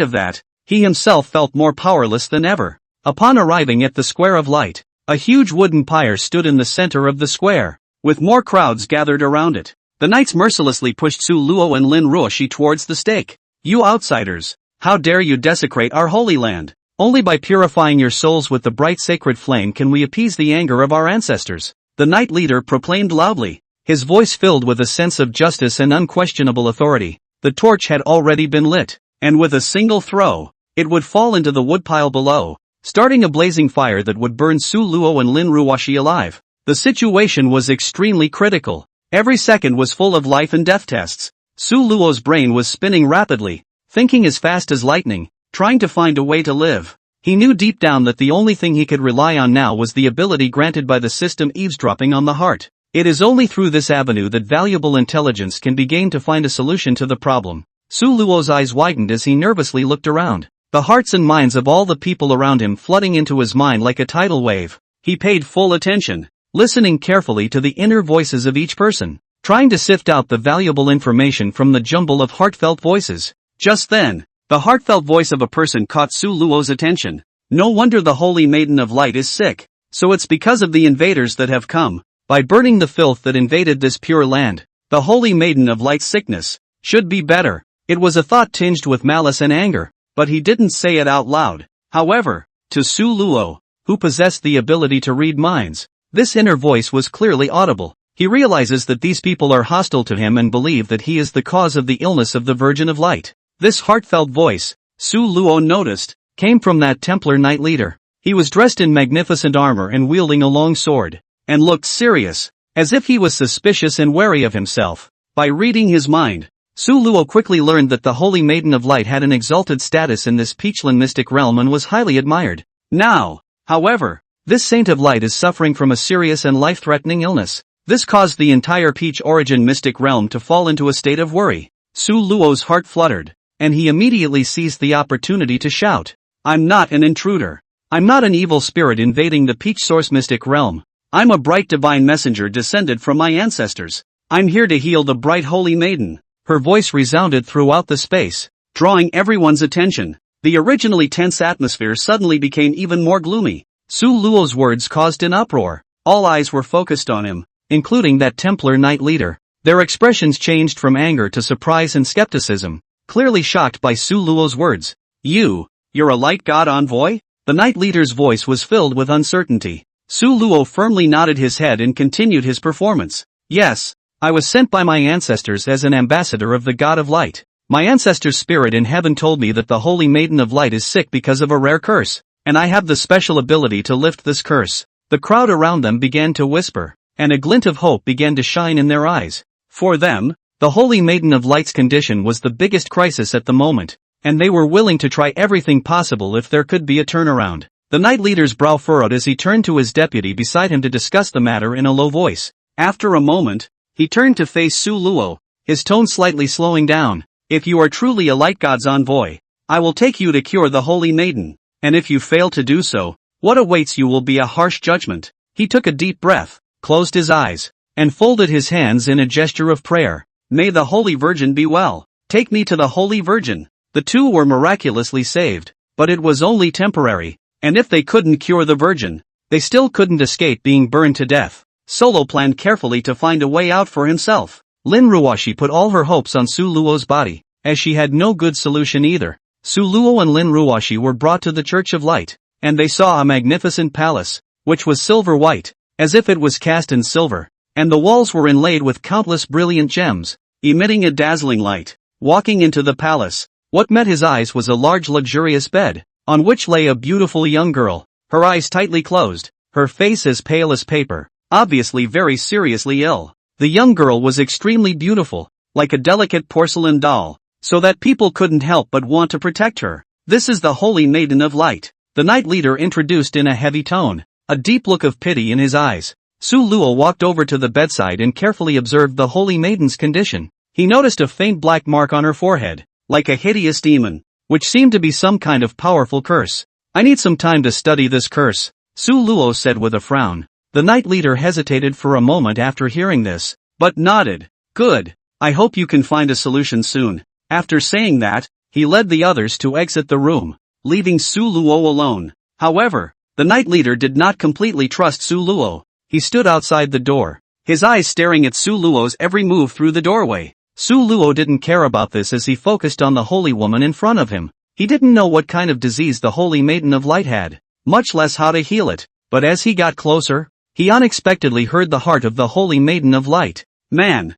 of that, he himself felt more powerless than ever. Upon arriving at the Square of Light, a huge wooden pyre stood in the center of the square, with more crowds gathered around it. The knights mercilessly pushed Su Luo and Lin Ruoxi towards the stake. "You outsiders, how dare you desecrate our holy land? Only by purifying your souls with the bright sacred flame can we appease the anger of our ancestors," the knight leader proclaimed loudly, his voice filled with a sense of justice and unquestionable authority. The torch had already been lit, and with a single throw, it would fall into the woodpile below, starting a blazing fire that would burn Su Luo and Lin Ruoxi alive. The situation was extremely critical. Every second was full of life and death tests. Su Luo's brain was spinning rapidly, thinking as fast as lightning, trying to find a way to live. He knew deep down that the only thing he could rely on now was the ability granted by the system eavesdropping on the heart. It is only through this avenue that valuable intelligence can be gained to find a solution to the problem. Su Luo's eyes widened as he nervously looked around, the hearts and minds of all the people around him flooding into his mind like a tidal wave. He paid full attention, listening carefully to the inner voices of each person, trying to sift out the valuable information from the jumble of heartfelt voices. Just then, the heartfelt voice of a person caught Su Luo's attention. "No wonder the Holy Maiden of Light is sick. So it's because of the invaders that have come, by burning the filth that invaded this pure land. The Holy Maiden of Light's sickness should be better. It was a thought tinged with malice and anger, but he didn't say it out loud. However, to Su Luo, who possessed the ability to read minds, this inner voice was clearly audible. He realizes that these people are hostile to him and believe that he is the cause of the illness of the Virgin of Light. This heartfelt voice, Su Luo noticed, came from that Templar knight leader. He was dressed in magnificent armor and wielding a long sword, and looked serious, as if he was suspicious and wary of himself. By reading his mind, Su Luo quickly learned that the Holy Maiden of Light had an exalted status in this Peachland mystic realm and was highly admired. Now, however, this Saint of Light is suffering from a serious and life-threatening illness. This caused the entire Peach origin mystic realm to fall into a state of worry. Su Luo's heart fluttered, and he immediately seized the opportunity to shout, "I'm not an intruder. I'm not an evil spirit invading the Peach source mystic realm. I'm a bright divine messenger descended from my ancestors. I'm here to heal the bright Holy Maiden." Her voice resounded throughout the space, drawing everyone's attention. The originally tense atmosphere suddenly became even more gloomy. Su Luo's words caused an uproar. All eyes were focused on him, including that Templar knight leader. Their expressions changed from anger to surprise and skepticism, clearly shocked by Su Luo's words. You're a light god envoy?" The knight leader's voice was filled with uncertainty. Su Luo firmly nodded his head and continued his performance. "Yes, I was sent by my ancestors as an ambassador of the God of Light. My ancestor's spirit in heaven told me that the Holy Maiden of Light is sick because of a rare curse, and I have the special ability to lift this curse." The crowd around them began to whisper, and a glint of hope began to shine in their eyes. For them, the Holy Maiden of Light's condition was the biggest crisis at the moment, and they were willing to try everything possible if there could be a turnaround. The knight leader's brow furrowed as he turned to his deputy beside him to discuss the matter in a low voice. After a moment, he turned to face Su Luo, his tone slightly slowing down. "If you are truly a light god's envoy, I will take you to cure the Holy Maiden, and if you fail to do so, what awaits you will be a harsh judgment." He took a deep breath, closed his eyes, and folded his hands in a gesture of prayer. "May the Holy Virgin be well. Take me to the Holy Virgin." The two were miraculously saved, but it was only temporary, and if they couldn't cure the Virgin, they still couldn't escape being burned to death. Solo planned carefully to find a way out for himself. Lin Ruoxi put all her hopes on Su Luo's body, as she had no good solution either. Su Luo and Lin Ruoxi were brought to the Church of Light, and they saw a magnificent palace, which was silver white, as if it was cast in silver, and the walls were inlaid with countless brilliant gems, emitting a dazzling light. Walking into the palace, what met his eyes was a large luxurious bed, on which lay a beautiful young girl, her eyes tightly closed, her face as pale as paper, obviously very seriously ill. The young girl was extremely beautiful, like a delicate porcelain doll, so that people couldn't help but want to protect her. "This is the Holy Maiden of Light," the knight leader introduced in a heavy tone, a deep look of pity in his eyes. Su Luo walked over to the bedside and carefully observed the Holy Maiden's condition. He noticed a faint black mark on her forehead, like a hideous demon, which seemed to be some kind of powerful curse. "I need some time to study this curse," Su Luo said with a frown. The knight leader hesitated for a moment after hearing this, but nodded. "Good. I hope you can find a solution soon." After saying that, he led the others to exit the room, leaving Su Luo alone. However, the knight leader did not completely trust Su Luo. He stood outside the door, his eyes staring at Su Luo's every move through the doorway. Su Luo didn't care about this as he focused on the holy woman in front of him. He didn't know what kind of disease the Holy Maiden of Light had, much less how to heal it, but as he got closer, he unexpectedly heard the heart of the Holy Maiden of Light. Man,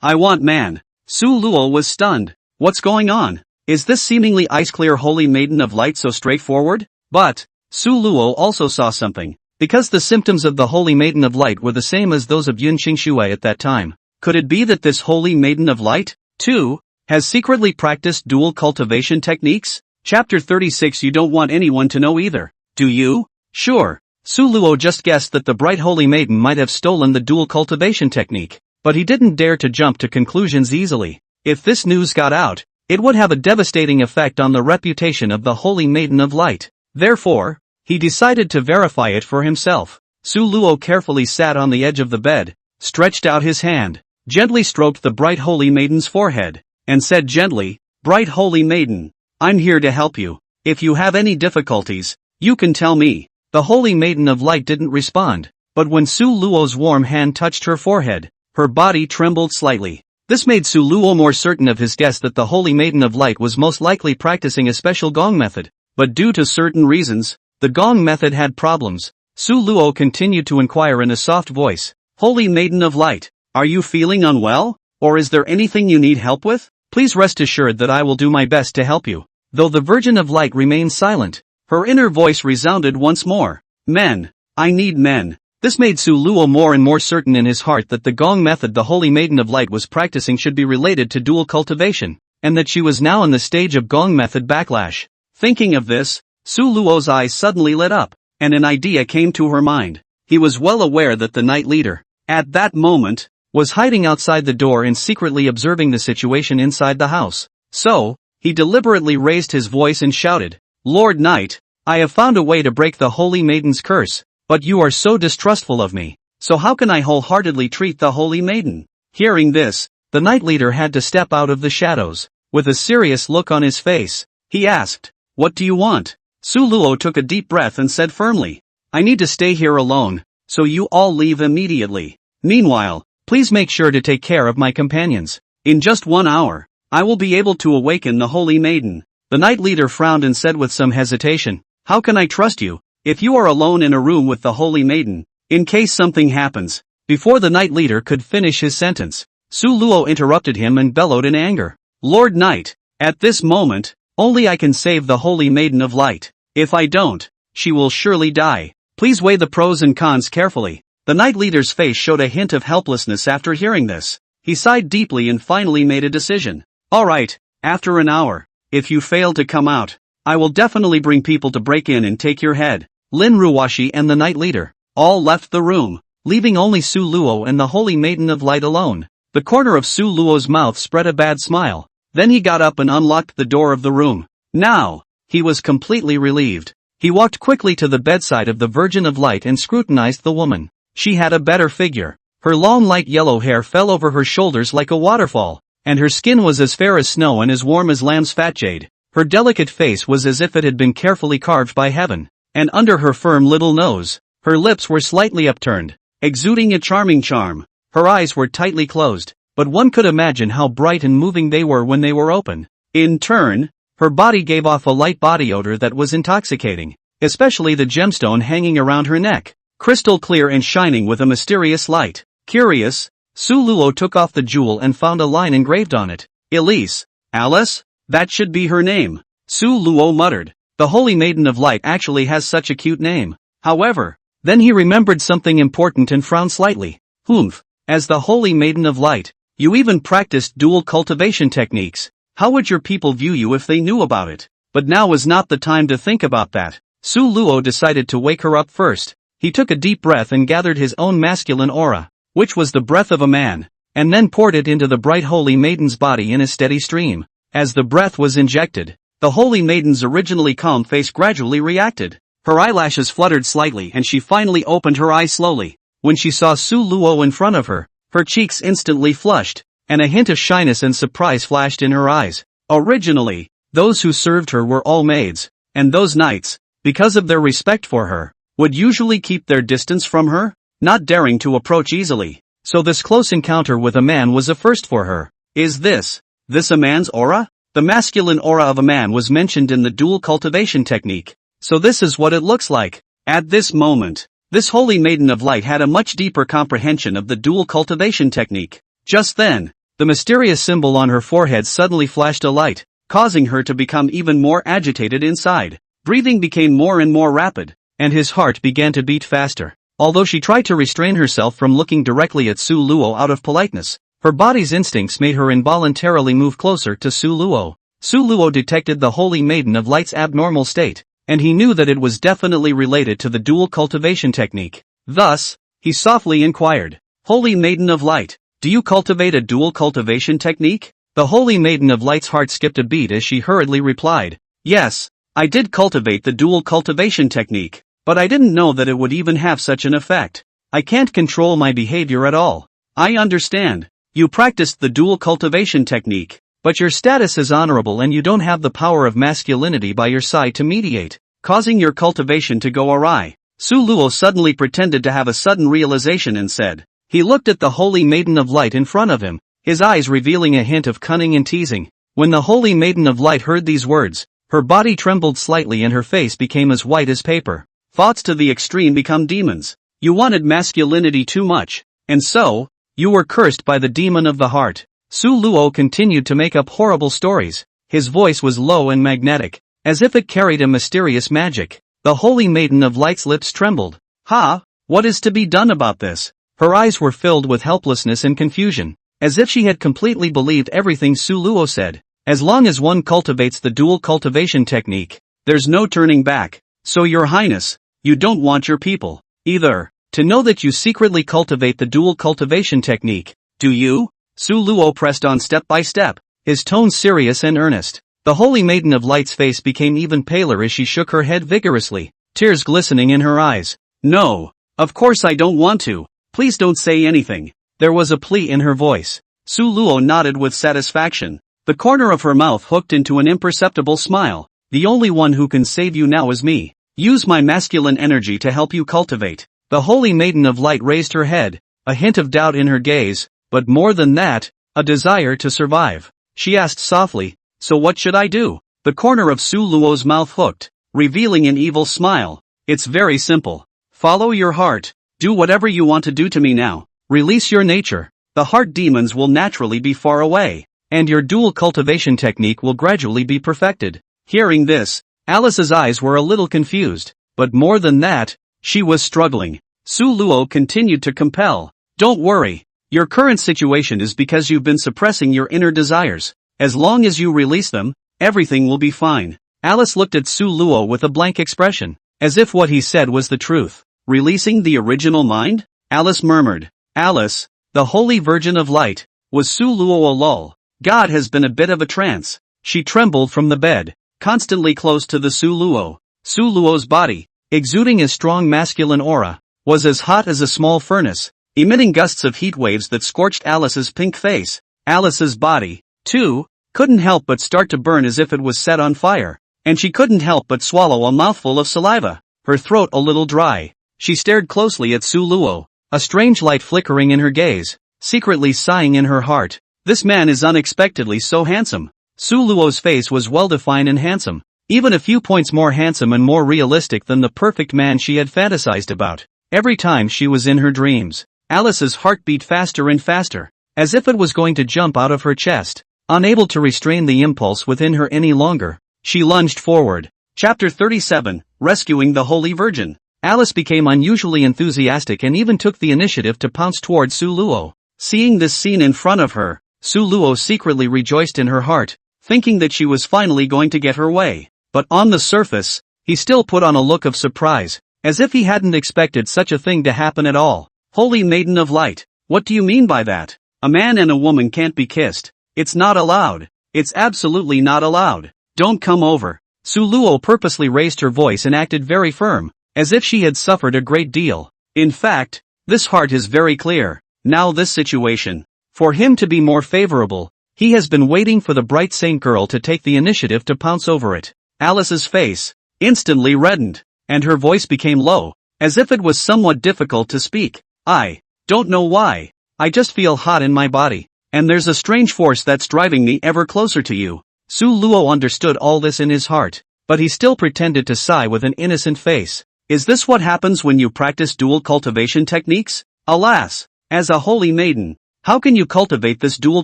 I want man." Su Luo was stunned. What's going on? Is this seemingly ice-clear Holy Maiden of Light so straightforward? But Su Luo also saw something, because the symptoms of the Holy Maiden of Light were the same as those of Yun Qingshui at that time. Could it be that this Holy Maiden of Light, too, has secretly practiced dual cultivation techniques? Chapter 36. You don't want anyone to know either, do you? Sure. Su Luo just guessed that the bright Holy Maiden might have stolen the dual cultivation technique, but he didn't dare to jump to conclusions easily. If this news got out, it would have a devastating effect on the reputation of the Holy Maiden of Light. Therefore, he decided to verify it for himself. Su Luo carefully sat on the edge of the bed, stretched out his hand, gently stroked the bright Holy Maiden's forehead, and said gently, "Bright Holy Maiden, I'm here to help you. If you have any difficulties, you can tell me." The Holy Maiden of Light didn't respond, but when Su Luo's warm hand touched her forehead, her body trembled slightly. This made Su Luo more certain of his guess that the Holy Maiden of Light was most likely practicing a special gong method. But due to certain reasons, the gong method had problems. Su Luo continued to inquire in a soft voice, "Holy Maiden of Light, are you feeling unwell? Or is there anything you need help with? Please rest assured that I will do my best to help you." Though the Virgin of Light remained silent, her inner voice resounded once more, "Men. I need men." This made Su Luo more and more certain in his heart that the gong method the Holy Maiden of Light was practicing should be related to dual cultivation, and that she was now in the stage of gong method backlash. Thinking of this, Su Luo's eyes suddenly lit up, and an idea came to her mind. He was well aware that the Knight Leader, at that moment, was hiding outside the door and secretly observing the situation inside the house. So, he deliberately raised his voice and shouted, "Lord Knight, I have found a way to break the Holy Maiden's curse. But you are so distrustful of me, so how can I wholeheartedly treat the Holy Maiden?" Hearing this, the Knight Leader had to step out of the shadows. With a serious look on his face, he asked, "What do you want?" Su Luo took a deep breath and said firmly, "I need to stay here alone, so you all leave immediately. Meanwhile, please make sure to take care of my companions. In just 1 hour, I will be able to awaken the Holy Maiden." The Knight Leader frowned and said with some hesitation, "How can I trust you if you are alone in a room with the Holy Maiden, in case something happens?" Before the Knight Leader could finish his sentence, Su Luo interrupted him and bellowed in anger, "Lord Knight, at this moment, only I can save the Holy Maiden of Light. If I don't, she will surely die. Please weigh the pros and cons carefully." The Knight Leader's face showed a hint of helplessness after hearing this. He sighed deeply and finally made a decision. "All right, after an hour, if you fail to come out, I will definitely bring people to break in and take your head." Lin Ruoxi and the Knight Leader all left the room, leaving only Su Luo and the Holy Maiden of Light alone. The corner of Su Luo's mouth spread a bad smile. Then he got up and unlocked the door of the room. Now, he was completely relieved. He walked quickly to the bedside of the Virgin of Light and scrutinized the woman. She had a better figure. Her long light yellow hair fell over her shoulders like a waterfall, and her skin was as fair as snow and as warm as lamb's fat jade. Her delicate face was as if it had been carefully carved by heaven. And under her firm little nose, her lips were slightly upturned, exuding a charming charm. Her eyes were tightly closed, but one could imagine how bright and moving they were when they were open. In turn, her body gave off a light body odor that was intoxicating, especially the gemstone hanging around her neck, crystal clear and shining with a mysterious light. Curious, Su Luo took off the jewel and found a line engraved on it. "Elise, Alice? That should be her name," Su Luo muttered. The Holy Maiden of Light actually has such a cute name. However, then he remembered something important and frowned slightly. "Humph, as the Holy Maiden of Light, you even practiced dual cultivation techniques. How would your people view you if they knew about it?" But now was not the time to think about that. Su Luo decided to wake her up first. He took a deep breath and gathered his own masculine aura, which was the breath of a man, and then poured it into the bright Holy Maiden's body in a steady stream. As the breath was injected, the Holy Maiden's originally calm face gradually reacted. Her eyelashes fluttered slightly and she finally opened her eyes slowly. When she saw Su Luo in front of her, her cheeks instantly flushed, and a hint of shyness and surprise flashed in her eyes. Originally, those who served her were all maids, and those knights, because of their respect for her, would usually keep their distance from her, not daring to approach easily. So this close encounter with a man was a first for her. Is this a man's aura? The masculine aura of a man was mentioned in the dual cultivation technique, so this is what it looks like. At this moment, this Holy Maiden of Light had a much deeper comprehension of the dual cultivation technique. Just then, the mysterious symbol on her forehead suddenly flashed a light, causing her to become even more agitated inside. Breathing became more and more rapid, and his heart began to beat faster. Although she tried to restrain herself from looking directly at Su Luo out of politeness, her body's instincts made her involuntarily move closer to Su Luo. Su Luo detected the Holy Maiden of Light's abnormal state, and he knew that it was definitely related to the dual cultivation technique. Thus, he softly inquired, "Holy Maiden of Light, do you cultivate a dual cultivation technique?" The Holy Maiden of Light's heart skipped a beat as she hurriedly replied, "Yes, I did cultivate the dual cultivation technique, but I didn't know that it would even have such an effect. I can't control my behavior at all." "I understand. You practiced the dual cultivation technique, but your status is honorable and you don't have the power of masculinity by your side to mediate, causing your cultivation to go awry. Su Luo suddenly pretended to have a sudden realization and said. He looked at the holy maiden of light in front of him, his eyes revealing a hint of cunning and teasing. When the holy maiden of light heard these words, her body trembled slightly and her face became as white as paper. Thoughts to the extreme become demons. You wanted masculinity too much, and so, you were cursed by the demon of the heart. Su Luo continued to make up horrible stories. His voice was low and magnetic, as if it carried a mysterious magic. The holy maiden of light's lips trembled. What is to be done about this? Her eyes were filled with helplessness and confusion, as if she had completely believed everything Su Luo said. As long as one cultivates the dual cultivation technique, there's no turning back. So your highness, you don't want your people, either, to know that you secretly cultivate the dual cultivation technique, do you? Su Luo pressed on step by step, his tone serious and earnest. The holy maiden of light's face became even paler as she shook her head vigorously, tears glistening in her eyes. No, of course I don't want to. Please don't say anything. There was a plea in her voice. Su Luo nodded with satisfaction. The corner of her mouth hooked into an imperceptible smile. The only one who can save you now is me. Use my masculine energy to help you cultivate. The holy maiden of light raised her head, a hint of doubt in her gaze, but more than that, a desire to survive. She asked softly, so what should I do? The corner of Su Luo's mouth hooked, revealing an evil smile. It's very simple. Follow your heart. Do whatever you want to do to me now. Release your nature. The heart demons will naturally be far away, and your dual cultivation technique will gradually be perfected. Hearing this, Alice's eyes were a little confused, but more than that, she was struggling. Su Luo continued to compel. Don't worry. Your current situation is because you've been suppressing your inner desires. As long as you release them, everything will be fine. Alice looked at Su Luo with a blank expression, as if what he said was the truth. Releasing the original mind? Alice murmured. Alice, the Holy Virgin of Light, was Su Luo a lull? God has been a bit of a trance. She trembled from the bed, constantly close to the Su Luo. Su Luo's body, exuding a strong masculine aura, was as hot as a small furnace, emitting gusts of heat waves that scorched Alice's pink face. Alice's body, too, couldn't help but start to burn as if it was set on fire, and she couldn't help but swallow a mouthful of saliva, her throat a little dry. She stared closely at Su Luo, a strange light flickering in her gaze, secretly sighing in her heart. This man is unexpectedly so handsome. Su Luo's face was well-defined and handsome, even a few points more handsome and more realistic than the perfect man she had fantasized about. Every time she was in her dreams, Alice's heart beat faster and faster, as if it was going to jump out of her chest. Unable to restrain the impulse within her any longer, she lunged forward. Chapter 37, Rescuing the Holy Virgin. Alice became unusually enthusiastic and even took the initiative to pounce toward Su Luo. Seeing this scene in front of her, Su Luo secretly rejoiced in her heart, thinking that she was finally going to get her way. But on the surface, he still put on a look of surprise, as if he hadn't expected such a thing to happen at all. Holy Maiden of Light, what do you mean by that? A man and a woman can't be kissed. It's not allowed. It's absolutely not allowed. Don't come over. Su Luo purposely raised her voice and acted very firm, as if she had suffered a great deal. In fact, this heart is very clear. Now this situation, for him to be more favorable, he has been waiting for the bright saint girl to take the initiative to pounce over it. Alice's face instantly reddened, and her voice became low, as if it was somewhat difficult to speak. I don't know why. I just feel hot in my body, and there's a strange force that's driving me ever closer to you. Su Luo understood all this in his heart, but he still pretended to sigh with an innocent face. Is this what happens when you practice dual cultivation techniques? Alas, as a holy maiden, how can you cultivate this dual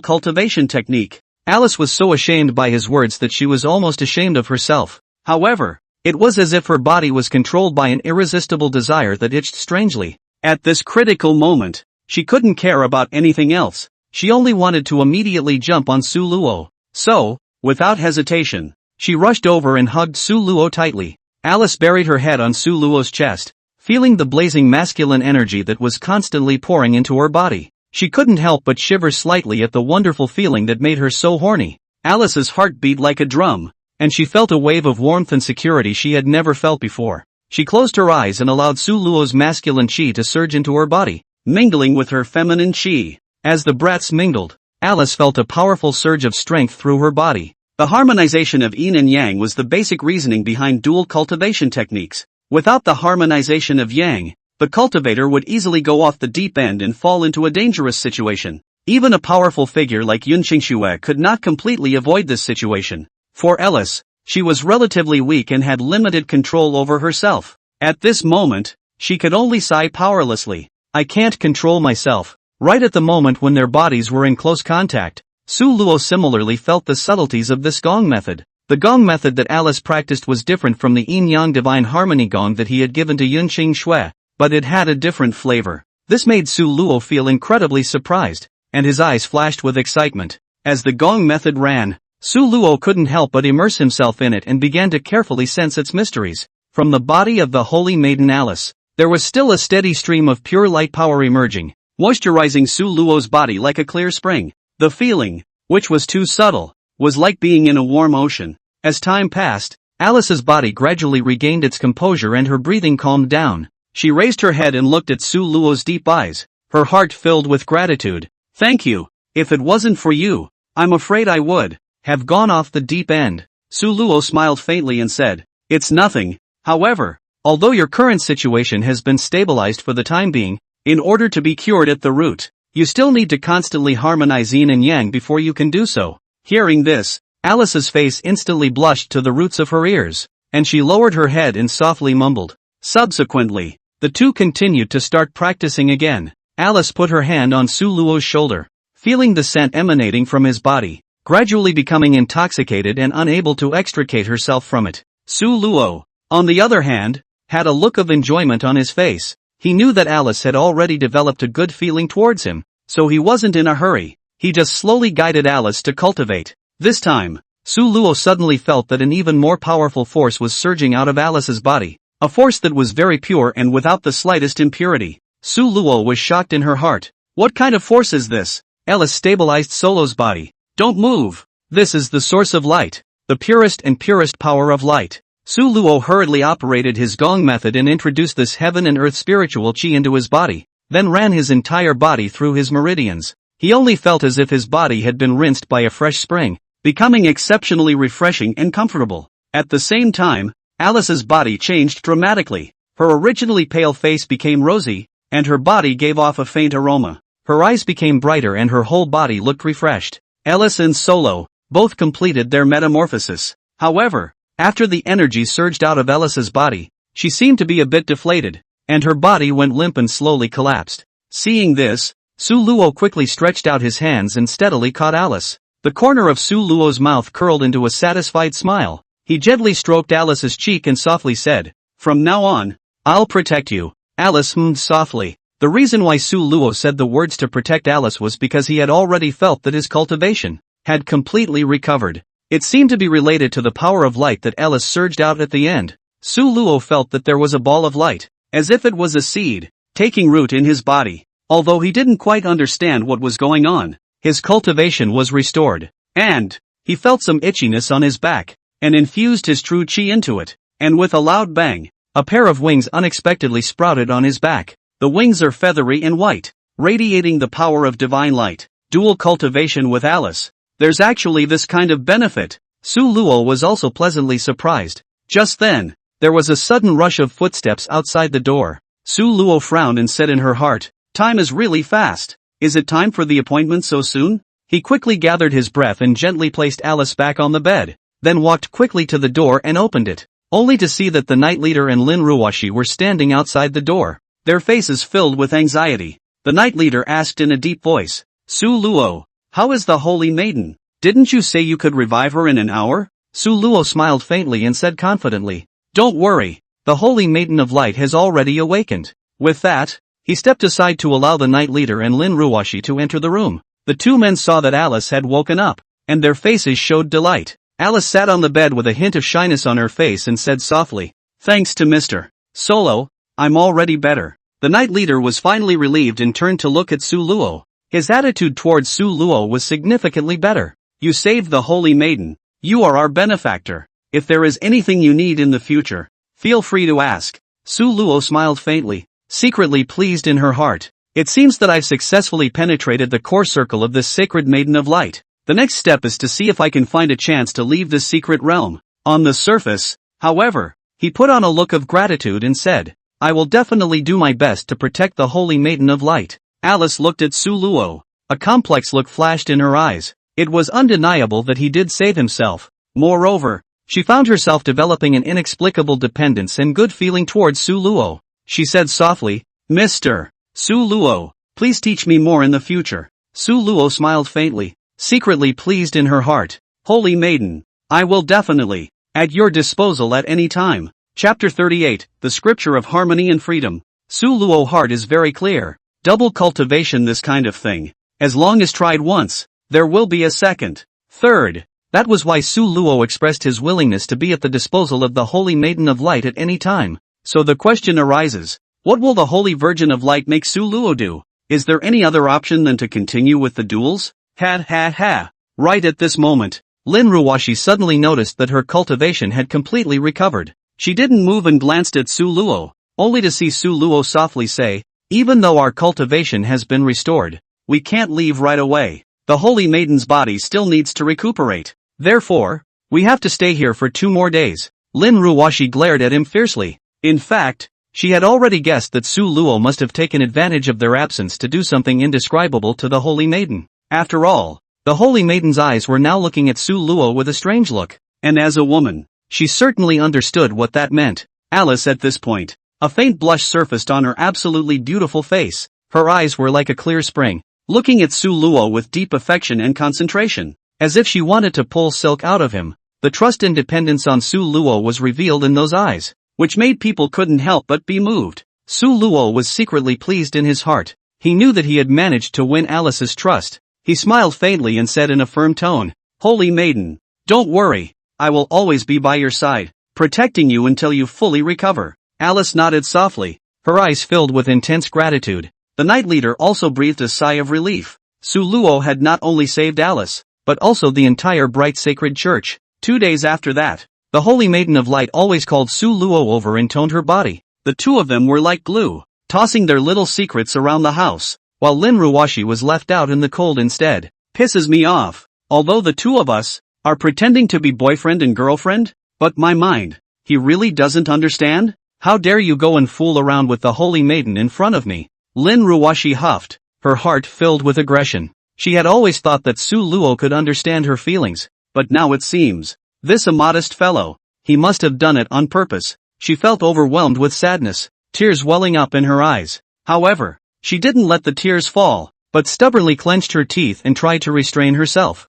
cultivation technique? Alice was so ashamed by his words that she was almost ashamed of herself. However, it was as if her body was controlled by an irresistible desire that itched strangely. At this critical moment, she couldn't care about anything else. She only wanted to immediately jump on Su Luo. So, without hesitation, she rushed over and hugged Su Luo tightly. Alice buried her head on Su Luo's chest, feeling the blazing masculine energy that was constantly pouring into her body. She couldn't help but shiver slightly at the wonderful feeling that made her so horny. Alice's heart beat like a drum, and she felt a wave of warmth and security she had never felt before. She closed her eyes and allowed Su Luo's masculine qi to surge into her body, mingling with her feminine qi. As the breaths mingled, Alice felt a powerful surge of strength through her body. The harmonization of yin and yang was the basic reasoning behind dual cultivation techniques. Without the harmonization of yang, the cultivator would easily go off the deep end and fall into a dangerous situation. Even a powerful figure like Yun Qingxue could not completely avoid this situation. For Alice, she was relatively weak and had limited control over herself. At this moment, she could only sigh powerlessly. I can't control myself. Right at the moment when their bodies were in close contact, Su Luo similarly felt the subtleties of this gong method. The gong method that Alice practiced was different from the yin-yang divine harmony gong that he had given to Yun Qingxue, but it had a different flavor. This made Su Luo feel incredibly surprised, and his eyes flashed with excitement. As the gong method ran, Su Luo couldn't help but immerse himself in it and began to carefully sense its mysteries. From the body of the holy maiden Alice, there was still a steady stream of pure light power emerging, moisturizing Su Luo's body like a clear spring. The feeling, which was too subtle, was like being in a warm ocean. As time passed, Alice's body gradually regained its composure and her breathing calmed down. She raised her head and looked at Su Luo's deep eyes, her heart filled with gratitude. Thank you. If it wasn't for you, I'm afraid I would have gone off the deep end. Su Luo smiled faintly and said, It's nothing. However, although your current situation has been stabilized for the time being, in order to be cured at the root, you still need to constantly harmonize yin and yang before you can do so. Hearing this, Alice's face instantly blushed to the roots of her ears, and she lowered her head and softly mumbled. Subsequently, the two continued to start practicing again. Alice put her hand on Su Luo's shoulder, feeling the scent emanating from his body, gradually becoming intoxicated and unable to extricate herself from it. Su Luo, on the other hand, had a look of enjoyment on his face. He knew that Alice had already developed a good feeling towards him, so he wasn't in a hurry. He just slowly guided Alice to cultivate. This time, Su Luo suddenly felt that an even more powerful force was surging out of Alice's body, a force that was very pure and without the slightest impurity. Su Luo was shocked in her heart. What kind of force is this? Alice stabilized Solo's body. Don't move. This is the source of light, the purest and purest power of light. Su Luo hurriedly operated his gong method and introduced this heaven and earth spiritual qi into his body, then ran his entire body through his meridians. He only felt as if his body had been rinsed by a fresh spring, becoming exceptionally refreshing and comfortable. At the same time, Alice's body changed dramatically. Her originally pale face became rosy, and her body gave off a faint aroma. Her eyes became brighter and her whole body looked refreshed. Alice and Solo both completed their metamorphosis. However, after the energy surged out of Alice's body, she seemed to be a bit deflated, and her body went limp and slowly collapsed. Seeing this, Su Luo quickly stretched out his hands and steadily caught Alice. The corner of Su Luo's mouth curled into a satisfied smile. He gently stroked Alice's cheek and softly said, From now on, I'll protect you. Alice hummed softly. The reason why Su Luo said the words to protect Alice was because he had already felt that his cultivation had completely recovered. It seemed to be related to the power of light that Alice surged out at the end. Su Luo felt that there was a ball of light, as if it was a seed, taking root in his body. Although he didn't quite understand what was going on, his cultivation was restored, and he felt some itchiness on his back, and infused his true qi into it, and with a loud bang, a pair of wings unexpectedly sprouted on his back. The wings are feathery and white, radiating the power of divine light. Dual cultivation with Alice. There's actually this kind of benefit. Su Luo was also pleasantly surprised. Just then, there was a sudden rush of footsteps outside the door. Su Luo frowned and said in her heart, Time is really fast. Is it time for the appointment so soon? He quickly gathered his breath and gently placed Alice back on the bed, then walked quickly to the door and opened it, only to see that the Knight Leader and Lin Ruoxi were standing outside the door, their faces filled with anxiety. The Knight Leader asked in a deep voice, Su Luo, how is the Holy Maiden? Didn't you say you could revive her in an hour? Su Luo smiled faintly and said confidently, Don't worry, the Holy Maiden of Light has already awakened. With that, he stepped aside to allow the Knight Leader and Lin Ruoxi to enter the room. The two men saw that Alice had woken up, and their faces showed delight. Alice sat on the bed with a hint of shyness on her face and said softly, Thanks to Mr. Solo, I'm already better. The Knight Leader was finally relieved and turned to look at Su Luo. His attitude towards Su Luo was significantly better. You saved the Holy Maiden. You are our benefactor. If there is anything you need in the future, feel free to ask. Su Luo smiled faintly, secretly pleased in her heart. It seems that I've successfully penetrated the core circle of this sacred Maiden of Light. The next step is to see if I can find a chance to leave this secret realm. On the surface, however, He put on a look of gratitude and said, "I will definitely do my best to protect the Holy Maiden of Light." Alice looked at Su Luo. A complex look flashed in her eyes. It was undeniable that he did save himself. Moreover, she found herself developing an inexplicable dependence and good feeling towards Su Luo. She said softly, "Mr. Su Luo, please teach me more in the future." Su Luo smiled faintly, secretly pleased in her heart. "Holy Maiden, I will definitely, at your disposal at any time." Chapter 38, The Scripture of Harmony and Freedom. Su Luo's heart is very clear. Double cultivation, this kind of thing. As long as tried once, there will be a second, third. That was why Su Luo expressed his willingness to be at the disposal of the Holy Maiden of Light at any time. So the question arises, what will the Holy Virgin of Light make Su Luo do? Is there any other option than to continue with the duels? Ha. Right at this moment, Lin Ruoxi suddenly noticed that her cultivation had completely recovered. She didn't move and glanced at Su Luo, only to see Su Luo softly say, "Even though our cultivation has been restored, we can't leave right away. The Holy Maiden's body still needs to recuperate. Therefore, we have to stay here for 2 more days." Lin Ruoxi glared at him fiercely. In fact, she had already guessed that Su Luo must have taken advantage of their absence to do something indescribable to the Holy Maiden. After all, the Holy Maiden's eyes were now looking at Su Luo with a strange look, and as a woman, she certainly understood what that meant. Alice at this point, a faint blush surfaced on her absolutely beautiful face. Her eyes were like a clear spring, looking at Su Luo with deep affection and concentration, as if she wanted to pull silk out of him. The trust and dependence on Su Luo was revealed in those eyes, which made people couldn't help but be moved. Su Luo was secretly pleased in his heart. He knew that he had managed to win Alice's trust. He smiled faintly and said in a firm tone, "Holy Maiden, don't worry, I will always be by your side, protecting you until you fully recover." Alice nodded softly, her eyes filled with intense gratitude. The Knight Leader also breathed a sigh of relief. Su Luo had not only saved Alice, but also the entire bright sacred church. 2 days after that, the Holy Maiden of Light always called Su Luo over and toned her body. The two of them were like glue, tossing their little secrets around the house, while Lin Ruoxi was left out in the cold instead. Pisses me off. Although the two of us are pretending to be boyfriend and girlfriend, but my mind, he really doesn't understand? How dare you go and fool around with the Holy Maiden in front of me? Lin Ruoxi huffed, her heart filled with aggression. She had always thought that Su Luo could understand her feelings, but now it seems, this immodest fellow, he must have done it on purpose. She felt overwhelmed with sadness, tears welling up in her eyes. However, she didn't let the tears fall, but stubbornly clenched her teeth and tried to restrain herself.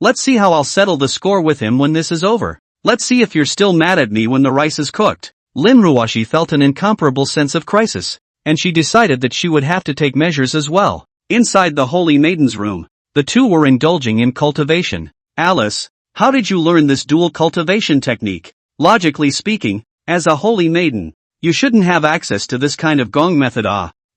Let's see how I'll settle the score with him when this is over. Let's see if you're still mad at me when the rice is cooked. Lin Ruoxi felt an incomparable sense of crisis, and she decided that she would have to take measures as well. Inside the Holy Maiden's room, the two were indulging in cultivation. "Alice, how did you learn this dual cultivation technique? Logically speaking, as a Holy Maiden, you shouldn't have access to this kind of gong method."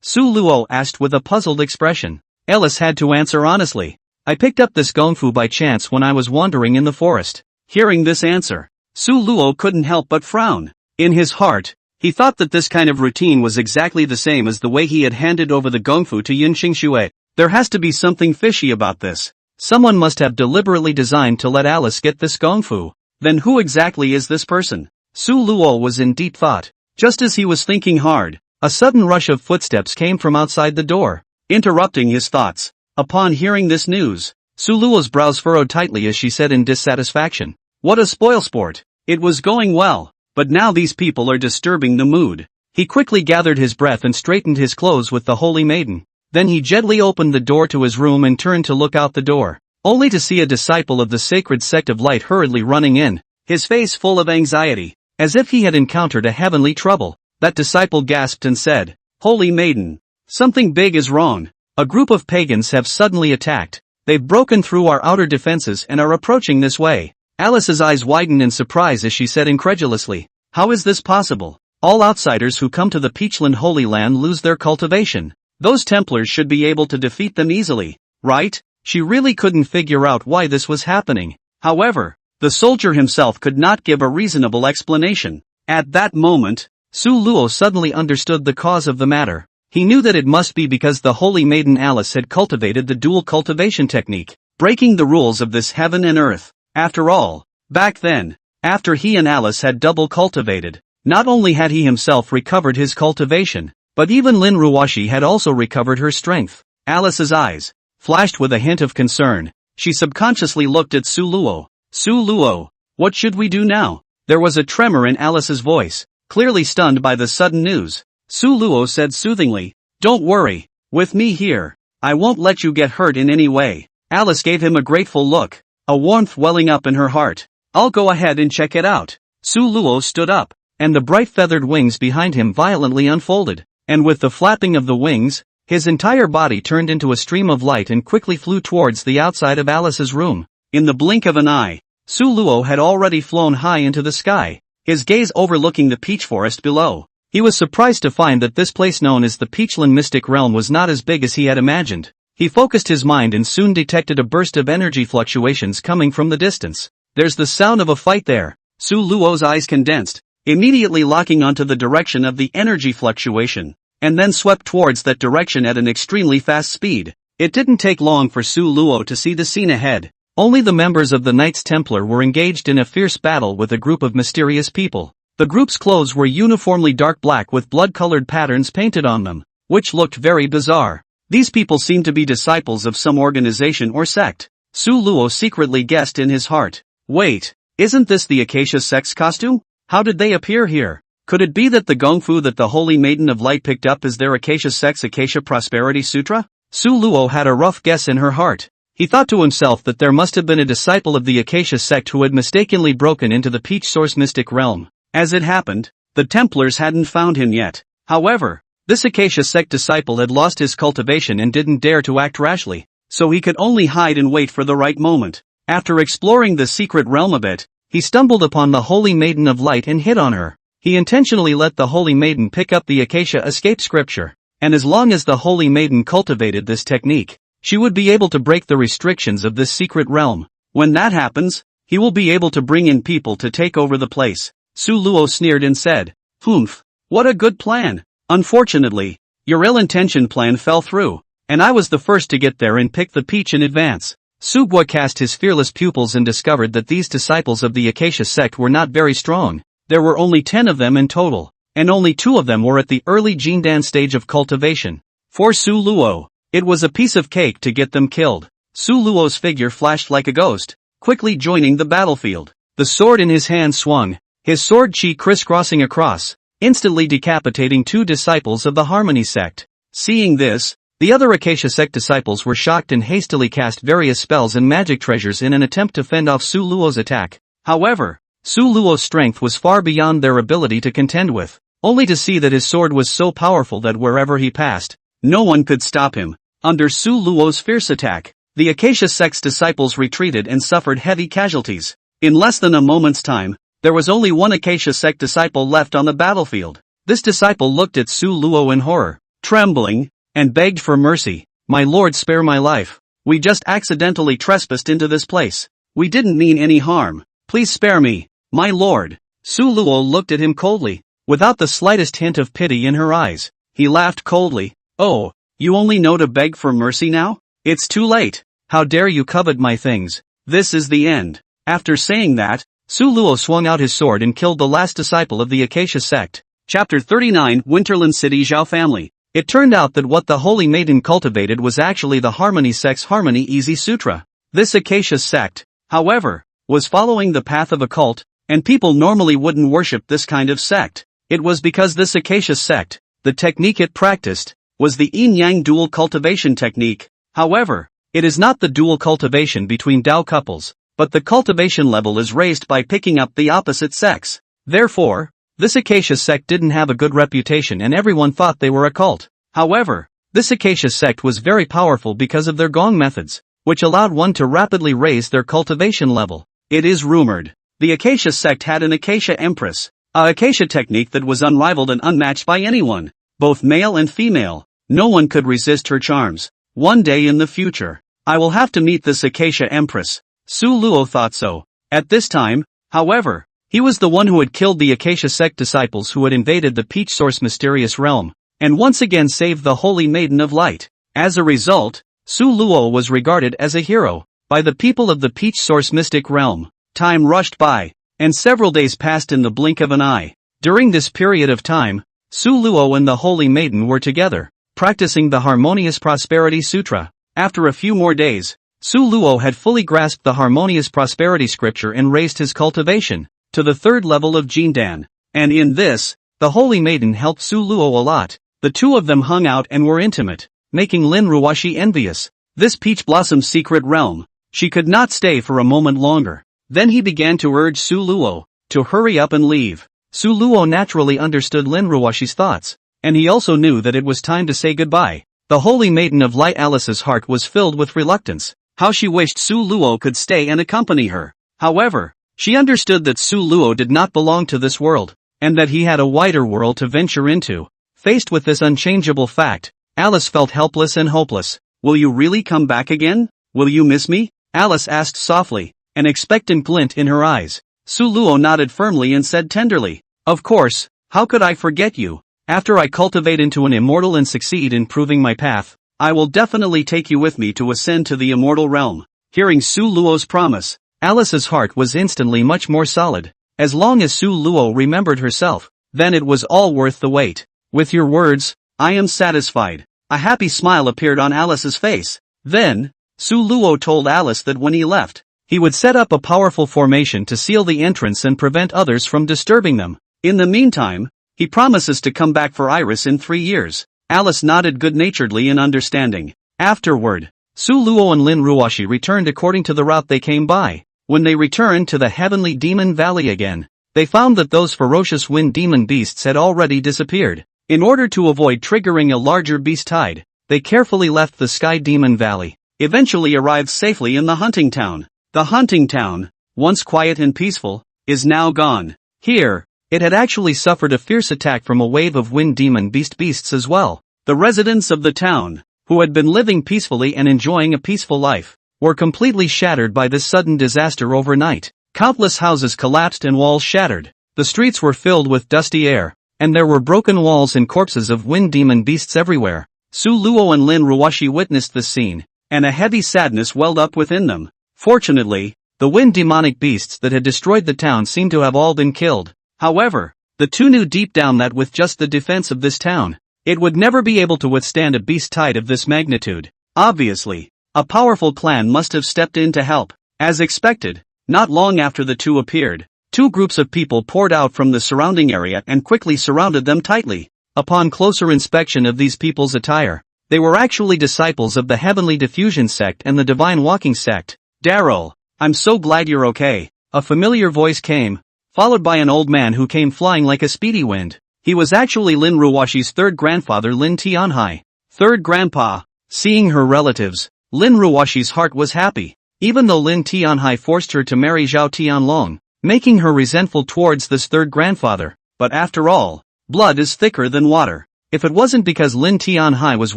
Su Luo asked with a puzzled expression. Alice had to answer honestly. "I picked up this gongfu by chance when I was wandering in the forest." Hearing this answer, Su Luo couldn't help but frown. In his heart, he thought that this kind of routine was exactly the same as the way he had handed over the gongfu to Yin Qingshui. There has to be something fishy about this. Someone must have deliberately designed to let Alice get this gongfu. Then who exactly is this person? Su Luo was in deep thought. Just as he was thinking hard, a sudden rush of footsteps came from outside the door, interrupting his thoughts. Upon hearing this news, Su Luo's brows furrowed tightly as she said in dissatisfaction, "What a spoilsport. It was going well, but now these people are disturbing the mood." He quickly gathered his breath and straightened his clothes with the Holy Maiden. Then he gently opened the door to his room and turned to look out the door, only to see a disciple of the sacred sect of light hurriedly running in, his face full of anxiety, as if he had encountered a heavenly trouble. That disciple gasped and said, "Holy Maiden, something big is wrong. A group of pagans have suddenly attacked. They've broken through our outer defenses and are approaching this way." Alice's eyes widened in surprise as she said incredulously, "How is this possible? All outsiders who come to the Peachland Holy Land lose their cultivation. Those Templars should be able to defeat them easily, right?" She really couldn't figure out why this was happening. However, the soldier himself could not give a reasonable explanation. At that moment, Su Luo suddenly understood the cause of the matter. He knew that it must be because the Holy Maiden Alice had cultivated the dual cultivation technique, breaking the rules of this heaven and earth. After all, back then, After he and Alice had double cultivated, not only had he himself recovered his cultivation, but even Lin Ruoxi had also recovered her strength. Alice's eyes flashed with a hint of concern. She subconsciously looked at Su Luo. Su Luo, what should we do now? There was a tremor in Alice's voice, clearly stunned by the sudden news. Su Luo said soothingly, "Don't worry, with me here, I won't let you get hurt in any way." Alice gave him a grateful look, a warmth welling up in her heart. "I'll go ahead and check it out." Su Luo stood up, and the bright feathered wings behind him violently unfolded, and with the flapping of the wings, his entire body turned into a stream of light and quickly flew towards the outside of Alice's room. In the blink of an eye, Su Luo had already flown high into the sky, his gaze overlooking the peach forest below. He was surprised to find that this place known as the Peachland Mystic Realm was not as big as he had imagined. He focused his mind and soon detected a burst of energy fluctuations coming from the distance. "There's the sound of a fight there." Su Luo's eyes condensed, immediately locking onto the direction of the energy fluctuation, and then swept towards that direction at an extremely fast speed. It didn't take long for Su Luo to see the scene ahead. Only the members of the Knights Templar were engaged in a fierce battle with a group of mysterious people. The group's clothes were uniformly dark black with blood-colored patterns painted on them, which looked very bizarre. These people seemed to be disciples of some organization or sect. Su Luo secretly guessed in his heart, "Wait, isn't this the Acacia Sect's costume? How did they appear here? Could it be that the gongfu that the Holy Maiden of Light picked up is their Acacia Sect's Acacia Prosperity Sutra?" Su Luo had a rough guess in her heart. He thought to himself that there must have been a disciple of the Acacia Sect who had mistakenly broken into the Peach Source Mystic Realm. As it happened, the Templars hadn't found him yet. However, this Acacia Sect disciple had lost his cultivation and didn't dare to act rashly, so he could only hide and wait for the right moment. After exploring the secret realm a bit, he stumbled upon the Holy Maiden of Light and hit on her. He intentionally let the Holy Maiden pick up the Acacia escape scripture, and as long as the Holy Maiden cultivated this technique, she would be able to break the restrictions of this secret realm. When that happens, he will be able to bring in people to take over the place. Su Luo sneered and said, "Humph, what a good plan. Unfortunately, your ill-intentioned plan fell through, and I was the first to get there and pick the peach in advance." Su Guo cast his fearless pupils and discovered that these disciples of the Acacia Sect were not very strong. There were only 10 of them in total, and only 2 of them were at the early Jindan stage of cultivation. For Su Luo, it was a piece of cake to get them killed. Su Luo's figure flashed like a ghost, quickly joining the battlefield. The sword in his hand swung, his sword chi crisscrossing across, instantly decapitating 2 disciples of the Harmony Sect. Seeing this, the other Acacia Sect disciples were shocked and hastily cast various spells and magic treasures in an attempt to fend off Su Luo's attack. However, Su Luo's strength was far beyond their ability to contend with, only to see that his sword was so powerful that wherever he passed, no one could stop him. Under Su Luo's fierce attack, the Acacia Sect's disciples retreated and suffered heavy casualties. In less than a moment's time, there was only one Acacia Sect disciple left on the battlefield. This disciple looked at Su Luo in horror, trembling, and begged for mercy. "My lord, spare my life. We just accidentally trespassed into this place. We didn't mean any harm. Please spare me, my lord." Su Luo looked at him coldly, without the slightest hint of pity in her eyes. He laughed coldly. "Oh, you only know to beg for mercy now? It's too late. How dare you covet my things? This is the end." After saying that, Su Luo swung out his sword and killed the last disciple of the Acacia Sect. Chapter 39 Winterland City Zhao Family. It turned out that what the Holy Maiden cultivated was actually the Harmony Sect's Harmony Easy Sutra. This Acacia Sect, however, was following the path of a cult, and people normally wouldn't worship this kind of sect. It was because this Acacia Sect, the technique it practiced, was the yin-yang dual cultivation technique. However, it is not the dual cultivation between Dao couples, but the cultivation level is raised by picking up the opposite sex. Therefore, this Acacia Sect didn't have a good reputation and everyone thought they were a cult. However, this Acacia Sect was very powerful because of their gong methods, which allowed one to rapidly raise their cultivation level. It is rumored, the Acacia Sect had an Acacia Empress, a Acacia technique that was unrivaled and unmatched by anyone, both male and female. No one could resist her charms. One day in the future, I will have to meet this Acacia Empress. Su Luo thought so. At this time, however, he was the one who had killed the Acacia Sect disciples who had invaded the Peach Source mysterious realm, and once again saved the Holy Maiden of Light. As a result, Su Luo was regarded as a hero by the people of the Peach Source mystic realm. Time rushed by. and several days passed in the blink of an eye. During this period of time, Su Luo and the Holy Maiden were together, practicing the Harmonious Prosperity Sutra. After a few more days, Su Luo had fully grasped the Harmonious Prosperity Scripture and raised his cultivation to the 3rd level of Jindan. And in this, the Holy Maiden helped Su Luo a lot. The two of them hung out and were intimate, making Lin Ruoxi envious. This Peach Blossom's secret realm. She could not stay for a moment longer. Then he began to urge Su Luo to hurry up and leave. Su Luo naturally understood Lin Ruoxi's thoughts, and he also knew that it was time to say goodbye. The Holy Maiden of Light Alice's heart was filled with reluctance. How she wished Su Luo could stay and accompany her. However, she understood that Su Luo did not belong to this world, and that he had a wider world to venture into. Faced with this unchangeable fact, Alice felt helpless and hopeless. "Will you really come back again? Will you miss me?" Alice asked softly, an expectant glint in her eyes. Su Luo nodded firmly and said tenderly, "Of course, how could I forget you? After I cultivate into an immortal and succeed in proving my path, I will definitely take you with me to ascend to the immortal realm." Hearing Su Luo's promise, Alice's heart was instantly much more solid. As long as Su Luo remembered herself, then it was all worth the wait. "With your words, I am satisfied." A happy smile appeared on Alice's face. Then, Su Luo told Alice that when he left, he would set up a powerful formation to seal the entrance and prevent others from disturbing them. In the meantime, he promises to come back for Iris in 3 years. Alice nodded good-naturedly in understanding. Afterward, Su Luo and Lin Ruoxi returned according to the route they came by. When they returned to the Heavenly Demon Valley again, they found that those ferocious wind demon beasts had already disappeared. In order to avoid triggering a larger beast tide, they carefully left the Sky Demon Valley, eventually arrived safely in the hunting town. The hunting town, once quiet and peaceful, is now gone. Here, it had actually suffered a fierce attack from a wave of wind demon beasts as well. The residents of the town, who had been living peacefully and enjoying a peaceful life, were completely shattered by this sudden disaster overnight. Countless houses collapsed and walls shattered. The streets were filled with dusty air, and there were broken walls and corpses of wind demon beasts everywhere. Su Luo and Lin Ruoxi witnessed this scene, and a heavy sadness welled up within them. Fortunately, the wind demonic beasts that had destroyed the town seemed to have all been killed. However, the two knew deep down that with just the defense of this town, it would never be able to withstand a beast tide of this magnitude. Obviously, a powerful clan must have stepped in to help. As expected, not long after the two appeared, two groups of people poured out from the surrounding area and quickly surrounded them tightly. Upon closer inspection of these people's attire, they were actually disciples of the Heavenly Diffusion Sect and the Divine Walking Sect. "Daryl, I'm so glad you're okay." A familiar voice came, followed by an old man who came flying like a speedy wind. He was actually Lin Ruoxi's third grandfather Lin Tianhai. Third grandpa. Seeing her relatives, Lin Ruoxi's heart was happy, even though Lin Tianhai forced her to marry Zhao Tianlong, making her resentful towards this third grandfather. But after all, blood is thicker than water. If it wasn't because Lin Tianhai was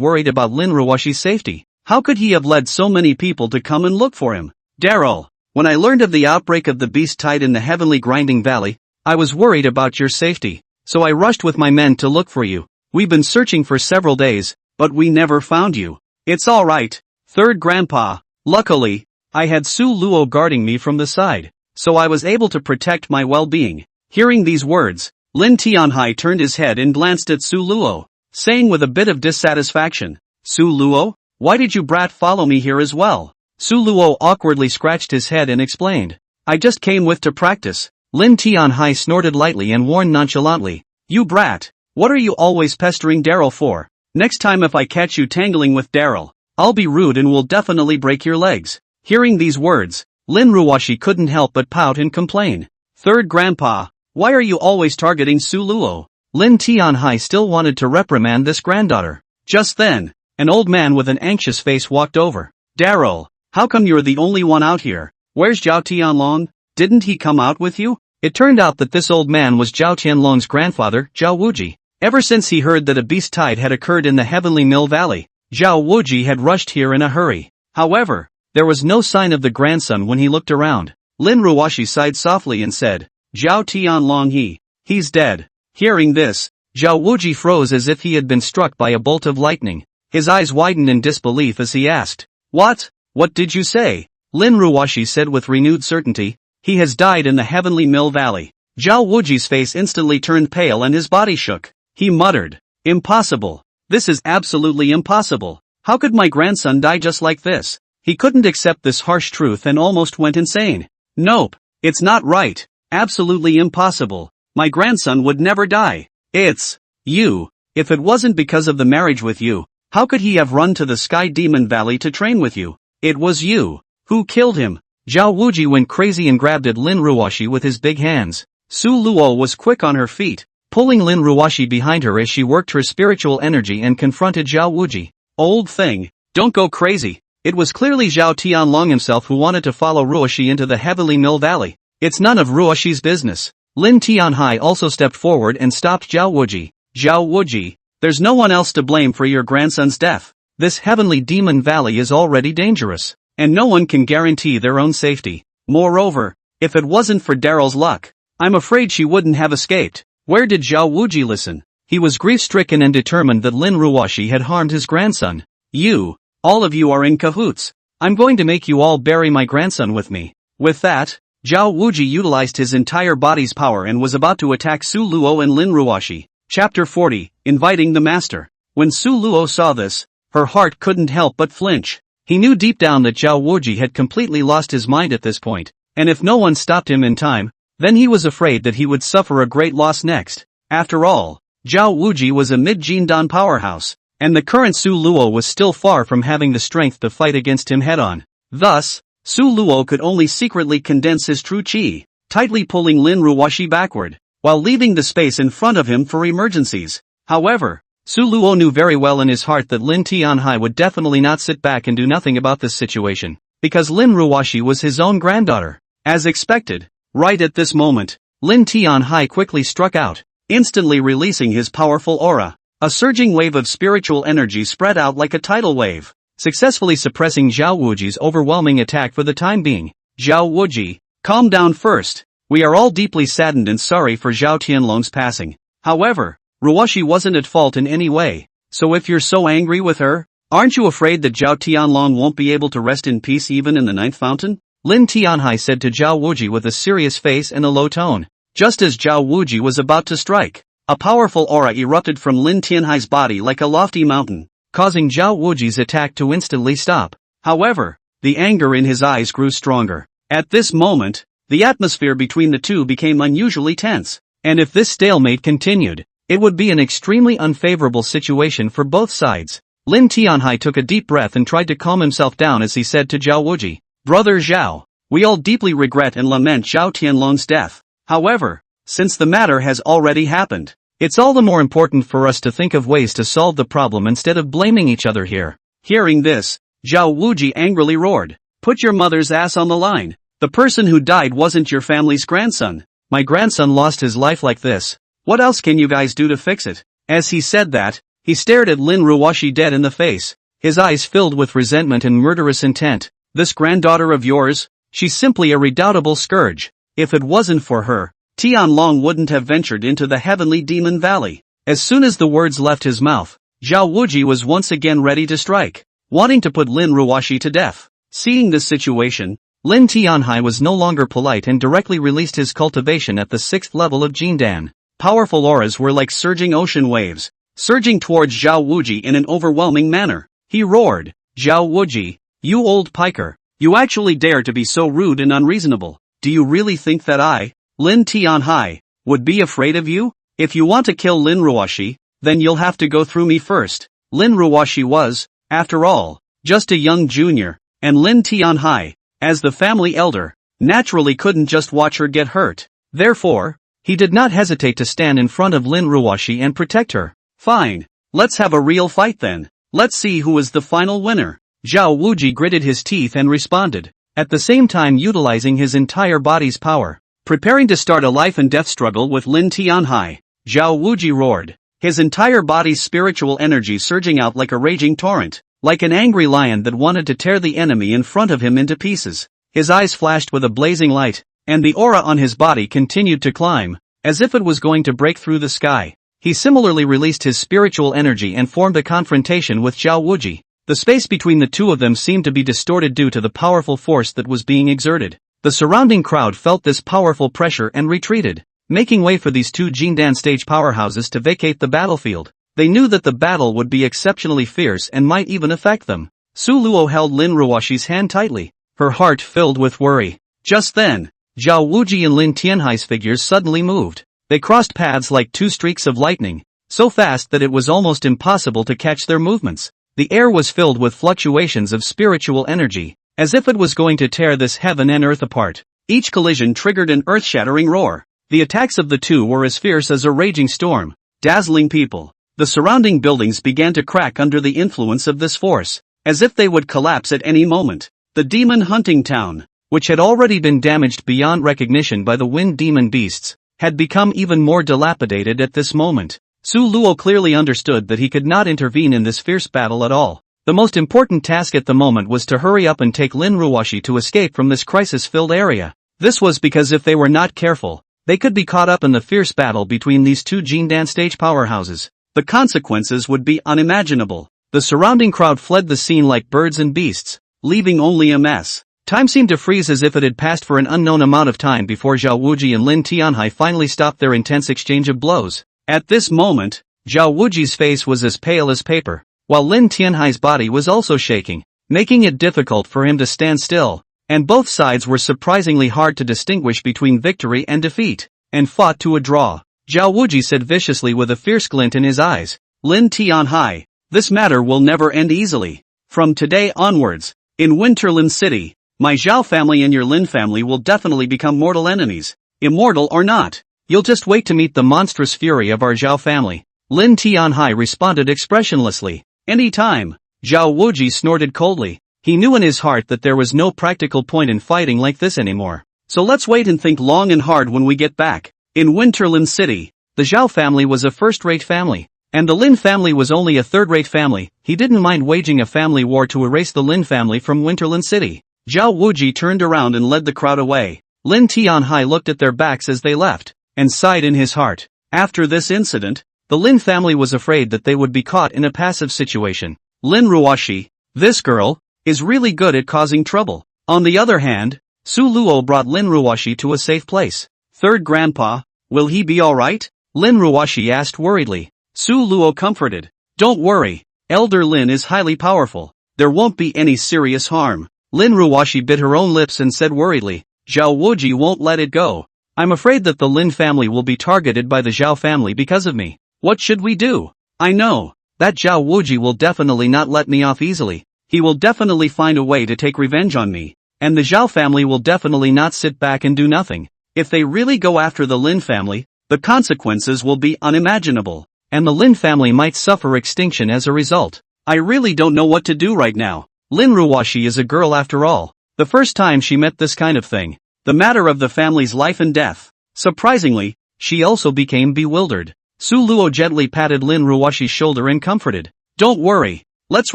worried about Lin Ruoxi's safety, how could he have led so many people to come and look for him? "Daryl, when I learned of the outbreak of the beast tide in the Heavenly Grinding Valley, I was worried about your safety, so I rushed with my men to look for you. We've been searching for several days, but we never found you." "It's alright, third grandpa. Luckily, I had Su Luo guarding me from the side, so I was able to protect my well-being." Hearing these words, Lin Tianhai turned his head and glanced at Su Luo, saying with a bit of dissatisfaction, "Su Luo, why did you brat follow me here as well?" Su Luo awkwardly scratched his head and explained, "I just came with to practice." Lin Tianhai snorted lightly and warned nonchalantly, "You brat, what are you always pestering Daryl for? Next time if I catch you tangling with Daryl, I'll be rude and will definitely break your legs." Hearing these words, Lin Ruoxi couldn't help but pout and complain. "Third grandpa, why are you always targeting Su Luo?" Lin Tianhai still wanted to reprimand this granddaughter. Just then, an old man with an anxious face walked over. "Daryl, how come you're the only one out here? Where's Zhao Tianlong? Didn't he come out with you?" It turned out that this old man was Zhao Tianlong's grandfather, Zhao Wuji. Ever since he heard that a beast tide had occurred in the Heavenly Mill Valley, Zhao Wuji had rushed here in a hurry. However, there was no sign of the grandson when he looked around. Lin Ruoxi sighed softly and said, "Zhao Tianlong he's dead." Hearing this, Zhao Wuji froze as if he had been struck by a bolt of lightning. His eyes widened in disbelief as he asked, What did you say?" Lin Ruoxi said with renewed certainty, He has died in the Heavenly Mill Valley. Zhao Wuji's face instantly turned pale and his body shook. He muttered, "Impossible. This is absolutely impossible. How could my grandson die just like this?" He couldn't accept this harsh truth and almost went insane. "Nope. It's not right. Absolutely impossible. My grandson would never die. It's you. If it wasn't because of the marriage with you, how could he have run to the Sky Demon Valley to train with you? It was you. Who killed him?" Zhao Wuji went crazy and grabbed at Lin Ruoxi with his big hands. Su Luo was quick on her feet, pulling Lin Ruoxi behind her as she worked her spiritual energy and confronted Zhao Wuji. "Old thing, don't go crazy." It was clearly Zhao Tianlong himself who wanted to follow Ruoxi into the Heavenly Mill Valley. It's none of Ruoxi's business. Lin Tianhai also stepped forward and stopped Zhao Wuji. "Zhao Wuji, there's no one else to blame for your grandson's death. This Heavenly Demon Valley is already dangerous, and no one can guarantee their own safety. Moreover, if it wasn't for Daryl's luck, I'm afraid she wouldn't have escaped." Where did Zhao Wuji listen? He was grief-stricken and determined that Lin Ruoxi had harmed his grandson. "You, all of you are in cahoots. I'm going to make you all bury my grandson with me." With that, Zhao Wuji utilized his entire body's power and was about to attack Su Luo and Lin Ruoxi. Chapter 40, Inviting the Master. When Su Luo saw this, her heart couldn't help but flinch. He knew deep down that Zhao Wuji had completely lost his mind at this point, and if no one stopped him in time, then he was afraid that he would suffer a great loss next. After all, Zhao Wuji was a mid-Jindan powerhouse, and the current Su Luo was still far from having the strength to fight against him head-on. Thus, Su Luo could only secretly condense his true qi, tightly pulling Lin Ruoxi backward, while leaving the space in front of him for emergencies. However, Su Luo knew very well in his heart that Lin Tianhai would definitely not sit back and do nothing about this situation, because Lin Ruoxi was his own granddaughter. As expected, right at this moment, Lin Tianhai quickly struck out, instantly releasing his powerful aura. A surging wave of spiritual energy spread out like a tidal wave, successfully suppressing Zhao Wuji's overwhelming attack for the time being. "Zhao Wuji, calm down first. We are all deeply saddened and sorry for Zhao Tianlong's passing. However, Ruoxi wasn't at fault in any way, so if you're so angry with her, aren't you afraid that Zhao Tianlong won't be able to rest in peace even in the Ninth Fountain?" Lin Tianhai said to Zhao Wuji with a serious face and a low tone. Just as Zhao Wuji was about to strike, a powerful aura erupted from Lin Tianhai's body like a lofty mountain, causing Zhao Wuji's attack to instantly stop. However, the anger in his eyes grew stronger. At this moment, the atmosphere between the two became unusually tense, and if this stalemate continued, it would be an extremely unfavorable situation for both sides. Lin Tianhai took a deep breath and tried to calm himself down as he said to Zhao Wuji, "Brother Zhao, we all deeply regret and lament Zhao Tianlong's death. However, since the matter has already happened, it's all the more important for us to think of ways to solve the problem instead of blaming each other here." Hearing this, Zhao Wuji angrily roared, "Put your mother's ass on the line. The person who died wasn't your family's grandson. My grandson lost his life like this. What else can you guys do to fix it?" As he said that, he stared at Lin Ruoxi dead in the face, his eyes filled with resentment and murderous intent. "This granddaughter of yours, she's simply a redoubtable scourge. If it wasn't for her, Tianlong wouldn't have ventured into the Heavenly Demon Valley." As soon as the words left his mouth, Zhao Wuji was once again ready to strike, wanting to put Lin Ruoxi to death. Seeing this situation, Lin Tianhai was no longer polite and directly released his cultivation at the 6th level of Jindan. Powerful auras were like surging ocean waves, surging towards Zhao Wuji in an overwhelming manner. He roared, "Zhao Wuji, you old piker, you actually dare to be so rude and unreasonable. Do you really think that I, Lin Tianhai, would be afraid of you? If you want to kill Lin Ruoxi, then you'll have to go through me first." Lin Ruoxi was, after all, just a young junior, and Lin Tianhai, as the family elder, naturally couldn't just watch her get hurt. Therefore, he did not hesitate to stand in front of Lin Ruoxi and protect her. "Fine, let's have a real fight then. Let's see who is the final winner." Zhao Wuji gritted his teeth and responded, at the same time utilizing his entire body's power. Preparing to start a life and death struggle with Lin Tianhai, Zhao Wuji roared, his entire body's spiritual energy surging out like a raging torrent, like an angry lion that wanted to tear the enemy in front of him into pieces. His eyes flashed with a blazing light, and the aura on his body continued to climb, as if it was going to break through the sky. He similarly released his spiritual energy and formed a confrontation with Zhao Wuji. The space between the two of them seemed to be distorted due to the powerful force that was being exerted. The surrounding crowd felt this powerful pressure and retreated, making way for these two Jindan stage powerhouses to vacate the battlefield. They knew that the battle would be exceptionally fierce and might even affect them. Su Luo held Lin Ruoxi's hand tightly, her heart filled with worry. Just then, Zhao Wuji and Lin Tianhai's figures suddenly moved. They crossed paths like two streaks of lightning, so fast that it was almost impossible to catch their movements. The air was filled with fluctuations of spiritual energy, as if it was going to tear this heaven and earth apart. Each collision triggered an earth-shattering roar. The attacks of the two were as fierce as a raging storm, dazzling people. The surrounding buildings began to crack under the influence of this force, as if they would collapse at any moment. The demon hunting town, which had already been damaged beyond recognition by the wind demon beasts, had become even more dilapidated at this moment. Su Luo clearly understood that he could not intervene in this fierce battle at all. The most important task at the moment was to hurry up and take Lin Ruoxi to escape from this crisis-filled area. This was because if they were not careful, they could be caught up in the fierce battle between these two Jindan stage powerhouses. The consequences would be unimaginable. The surrounding crowd fled the scene like birds and beasts, leaving only a mess. Time seemed to freeze as if it had passed for an unknown amount of time before Zhao Wuji and Lin Tianhai finally stopped their intense exchange of blows. At this moment, Zhao Wuji's face was as pale as paper, while Lin Tianhai's body was also shaking, making it difficult for him to stand still, and both sides were surprisingly hard to distinguish between victory and defeat, and fought to a draw. Zhao Wuji said viciously with a fierce glint in his eyes, "Lin Tianhai, this matter will never end easily. From today onwards, in Winterland City, my Zhao family and your Lin family will definitely become mortal enemies. Immortal or not, you'll just wait to meet the monstrous fury of our Zhao family." Lin Tianhai responded expressionlessly. "Any time." Zhao Wuji snorted coldly. He knew in his heart that there was no practical point in fighting like this anymore. "So let's wait and think long and hard when we get back." In Winterland City, the Zhao family was a first-rate family, and the Lin family was only a third-rate family. He didn't mind waging a family war to erase the Lin family from Winterland City. Zhao Wuji turned around and led the crowd away. Lin Tianhai looked at their backs as they left, and sighed in his heart. After this incident, the Lin family was afraid that they would be caught in a passive situation. Lin Ruoxi, this girl, is really good at causing trouble. On the other hand, Su Luo brought Lin Ruoxi to a safe place. Third grandpa, will he be alright? Lin Ruoxi asked worriedly. Su Luo comforted. Don't worry, Elder Lin is highly powerful. There won't be any serious harm. Lin Ruoxi bit her own lips and said worriedly, Zhao Wuji won't let it go. I'm afraid that the Lin family will be targeted by the Zhao family because of me. What should we do? I know that Zhao Wuji will definitely not let me off easily. He will definitely find a way to take revenge on me. And the Zhao family will definitely not sit back and do nothing. If they really go after the Lin family, the consequences will be unimaginable, and the Lin family might suffer extinction as a result. I really don't know what to do right now. Lin Ruoxi is a girl after all. The first time she met this kind of thing, the matter of the family's life and death. Surprisingly, she also became bewildered. Su Luo gently patted Lin Ruoxi's shoulder and comforted. Don't worry, let's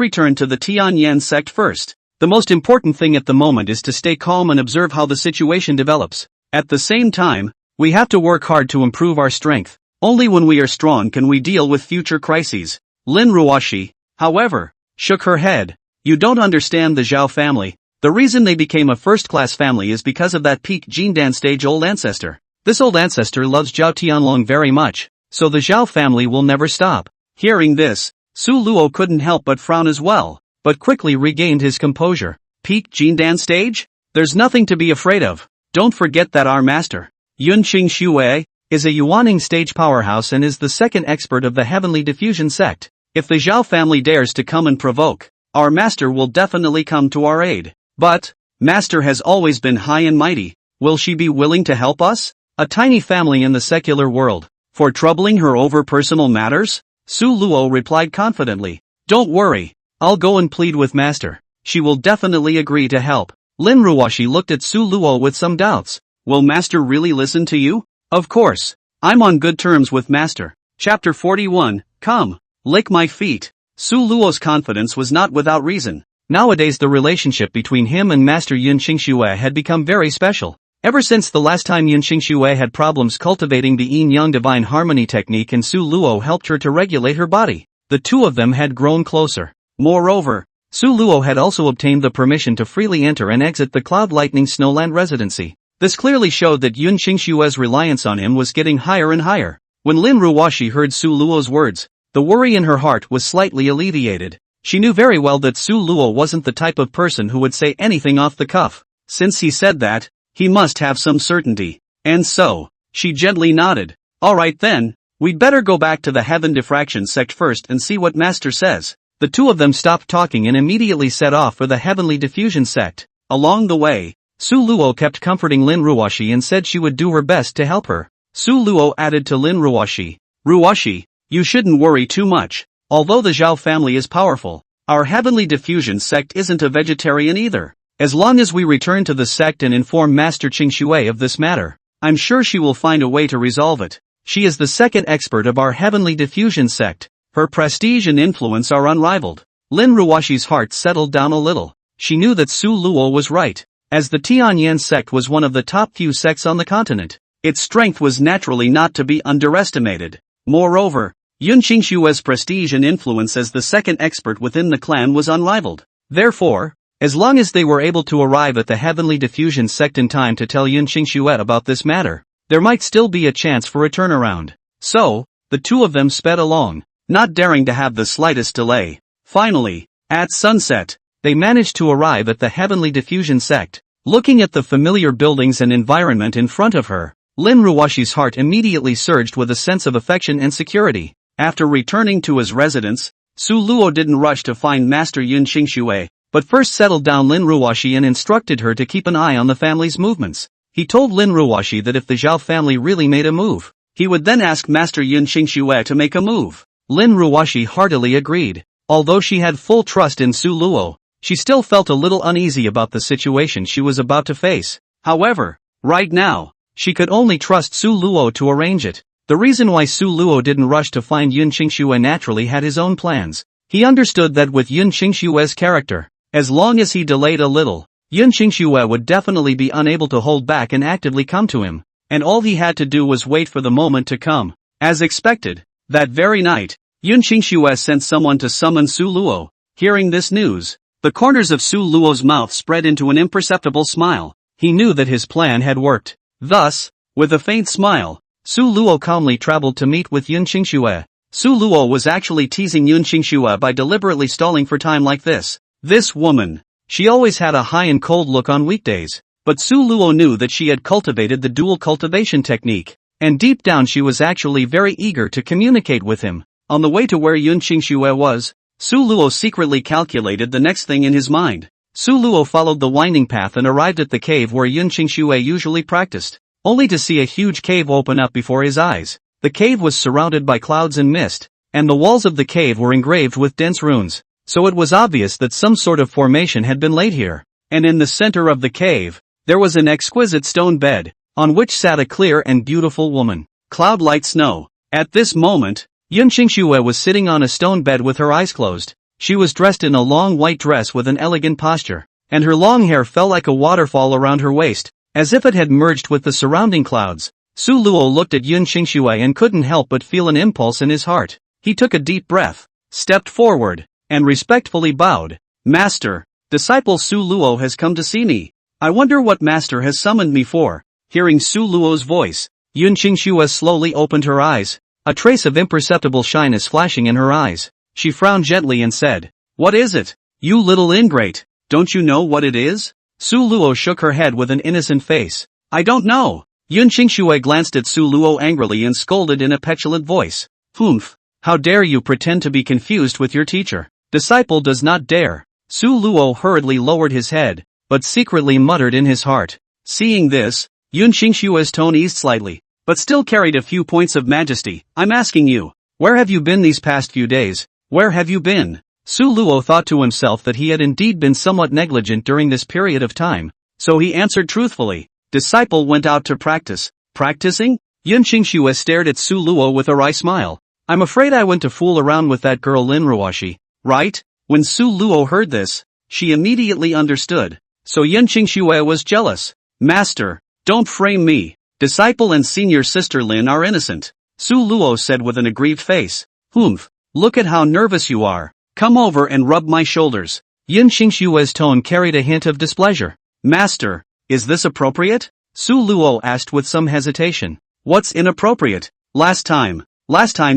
return to the Tianyan sect first. The most important thing at the moment is to stay calm and observe how the situation develops. At the same time, we have to work hard to improve our strength. Only when we are strong can we deal with future crises. Lin Ruoxi, however, shook her head. You don't understand the Zhao family. The reason they became a first-class family is because of that peak Jindan stage old ancestor. This old ancestor loves Zhao Tianlong very much, so the Zhao family will never stop. Hearing this, Su Luo couldn't help but frown as well, but quickly regained his composure. Peak Jindan stage? There's nothing to be afraid of. Don't forget that our master, Yunqing Xue, is a Yuaning stage powerhouse and is the second expert of the Heavenly Diffusion sect. If the Zhao family dares to come and provoke, our master will definitely come to our aid. But, master has always been high and mighty. Will she be willing to help us? A tiny family in the secular world, for troubling her over personal matters? Su Luo replied confidently. Don't worry, I'll go and plead with master. She will definitely agree to help. Lin Ruoxi looked at Su Luo with some doubts. Will master really listen to you? Of course. I'm on good terms with master. Chapter 41, Come, lick my feet. Su Luo's confidence was not without reason. Nowadays the relationship between him and Master Yunqing Xue had become very special. Ever since the last time Yunqing Xue had problems cultivating the yin-yang divine harmony technique and Su Luo helped her to regulate her body, the two of them had grown closer. Moreover, Su Luo had also obtained the permission to freely enter and exit the Cloud Lightning Snowland residency. This clearly showed that Yun Qingshue's reliance on him was getting higher and higher. When Lin Ruoxi heard Su Luo's words, the worry in her heart was slightly alleviated. She knew very well that Su Luo wasn't the type of person who would say anything off the cuff. Since he said that, he must have some certainty. And so, she gently nodded. Alright then, we'd better go back to the Heaven Diffraction Sect first and see what Master says. The two of them stopped talking and immediately set off for the Heavenly Diffusion Sect. Along the way, Su Luo kept comforting Lin Ruoxi and said she would do her best to help her. Su Luo added to Lin Ruoxi, Ruoxi, you shouldn't worry too much. Although the Zhao family is powerful, our Heavenly Diffusion Sect isn't a vegetarian either. As long as we return to the sect and inform Master Qingxue of this matter, I'm sure she will find a way to resolve it. She is the second expert of our Heavenly Diffusion Sect. Her prestige and influence are unrivaled. Lin Ruoxi's heart settled down a little. She knew that Su Luo was right. As the Tianyan sect was one of the top few sects on the continent, its strength was naturally not to be underestimated. Moreover, Yun Qingshue's prestige and influence as the second expert within the clan was unrivaled. Therefore, as long as they were able to arrive at the Heavenly Diffusion Sect in time to tell Yun Qingxue about this matter, there might still be a chance for a turnaround. So, the two of them sped along, not daring to have the slightest delay. Finally, at sunset, they managed to arrive at the Heavenly Diffusion Sect. Looking at the familiar buildings and environment in front of her, Lin Ruoxi's heart immediately surged with a sense of affection and security. After returning to his residence, Su Luo didn't rush to find Master Yun Qingxue, but first settled down Lin Ruoxi and instructed her to keep an eye on the family's movements. He told Lin Ruoxi that if the Zhao family really made a move, he would then ask Master Yun Qingxue to make a move. Lin Ruoxi heartily agreed. Although she had full trust in Su Luo, she still felt a little uneasy about the situation she was about to face. However, right now, she could only trust Su Luo to arrange it. The reason why Su Luo didn't rush to find Yun Qingxue naturally had his own plans. He understood that with Yun Qingshue's character, as long as he delayed a little, Yun Qingxue would definitely be unable to hold back and actively come to him, and all he had to do was wait for the moment to come. As expected, that very night, Yun Qingxue sent someone to summon Su Luo. Hearing this news, the corners of Su Luo's mouth spread into an imperceptible smile. He knew that his plan had worked. Thus, with a faint smile, Su Luo calmly traveled to meet with Yun Qingxue. Su Luo was actually teasing Yun Qingxue by deliberately stalling for time like this. This woman, she always had a high and cold look on weekdays, but Su Luo knew that she had cultivated the dual cultivation technique, and deep down she was actually very eager to communicate with him. On the way to where Yun Qingxue was, Su Luo secretly calculated the next thing in his mind. Su Luo followed the winding path and arrived at the cave where Yun Qingxue usually practiced, only to see a huge cave open up before his eyes. The cave was surrounded by clouds and mist, and the walls of the cave were engraved with dense runes, so it was obvious that some sort of formation had been laid here. And in the center of the cave, there was an exquisite stone bed, on which sat a clear and beautiful woman. Cloud-like snow. At this moment, Yun Qingxue was sitting on a stone bed with her eyes closed. She was dressed in a long white dress with an elegant posture, and her long hair fell like a waterfall around her waist, as if it had merged with the surrounding clouds. Su Luo looked at Yun Qingxue and couldn't help but feel an impulse in his heart. He took a deep breath, stepped forward, and respectfully bowed. Master, disciple Su Luo has come to see me. I wonder what Master has summoned me for. Hearing Su Luo's voice, Yun Qingxue slowly opened her eyes, a trace of imperceptible shyness flashing in her eyes. She frowned gently and said, "What is it? You little ingrate, don't you know what it is?" Su Luo shook her head with an innocent face. "I don't know." Yun Qingxue glanced at Su Luo angrily and scolded in a petulant voice. "Humph, how dare you pretend to be confused with your teacher? Disciple does not dare." Su Luo hurriedly lowered his head, but secretly muttered in his heart. Seeing this, Yun Qingxue's tone eased slightly, but still carried a few points of majesty. "I'm asking you, where have you been these past few days? Where have you been?" Su Luo thought to himself that he had indeed been somewhat negligent during this period of time, so he answered truthfully. Disciple went out to practice. Practicing? Yun Qingxue stared at Su Luo with a wry smile. "I'm afraid I went to fool around with that girl Lin Ruoxi, right?" When Su Luo heard this, she immediately understood. So Yun Qingxue was jealous. "Master, don't frame me. Disciple and senior sister Lin are innocent," Su Luo said with an aggrieved face. "Humph, look at how nervous you are. Come over and rub my shoulders." Yun Qingshue's tone carried a hint of displeasure. Master, is this appropriate? Su Luo asked with some hesitation. What's inappropriate? Last time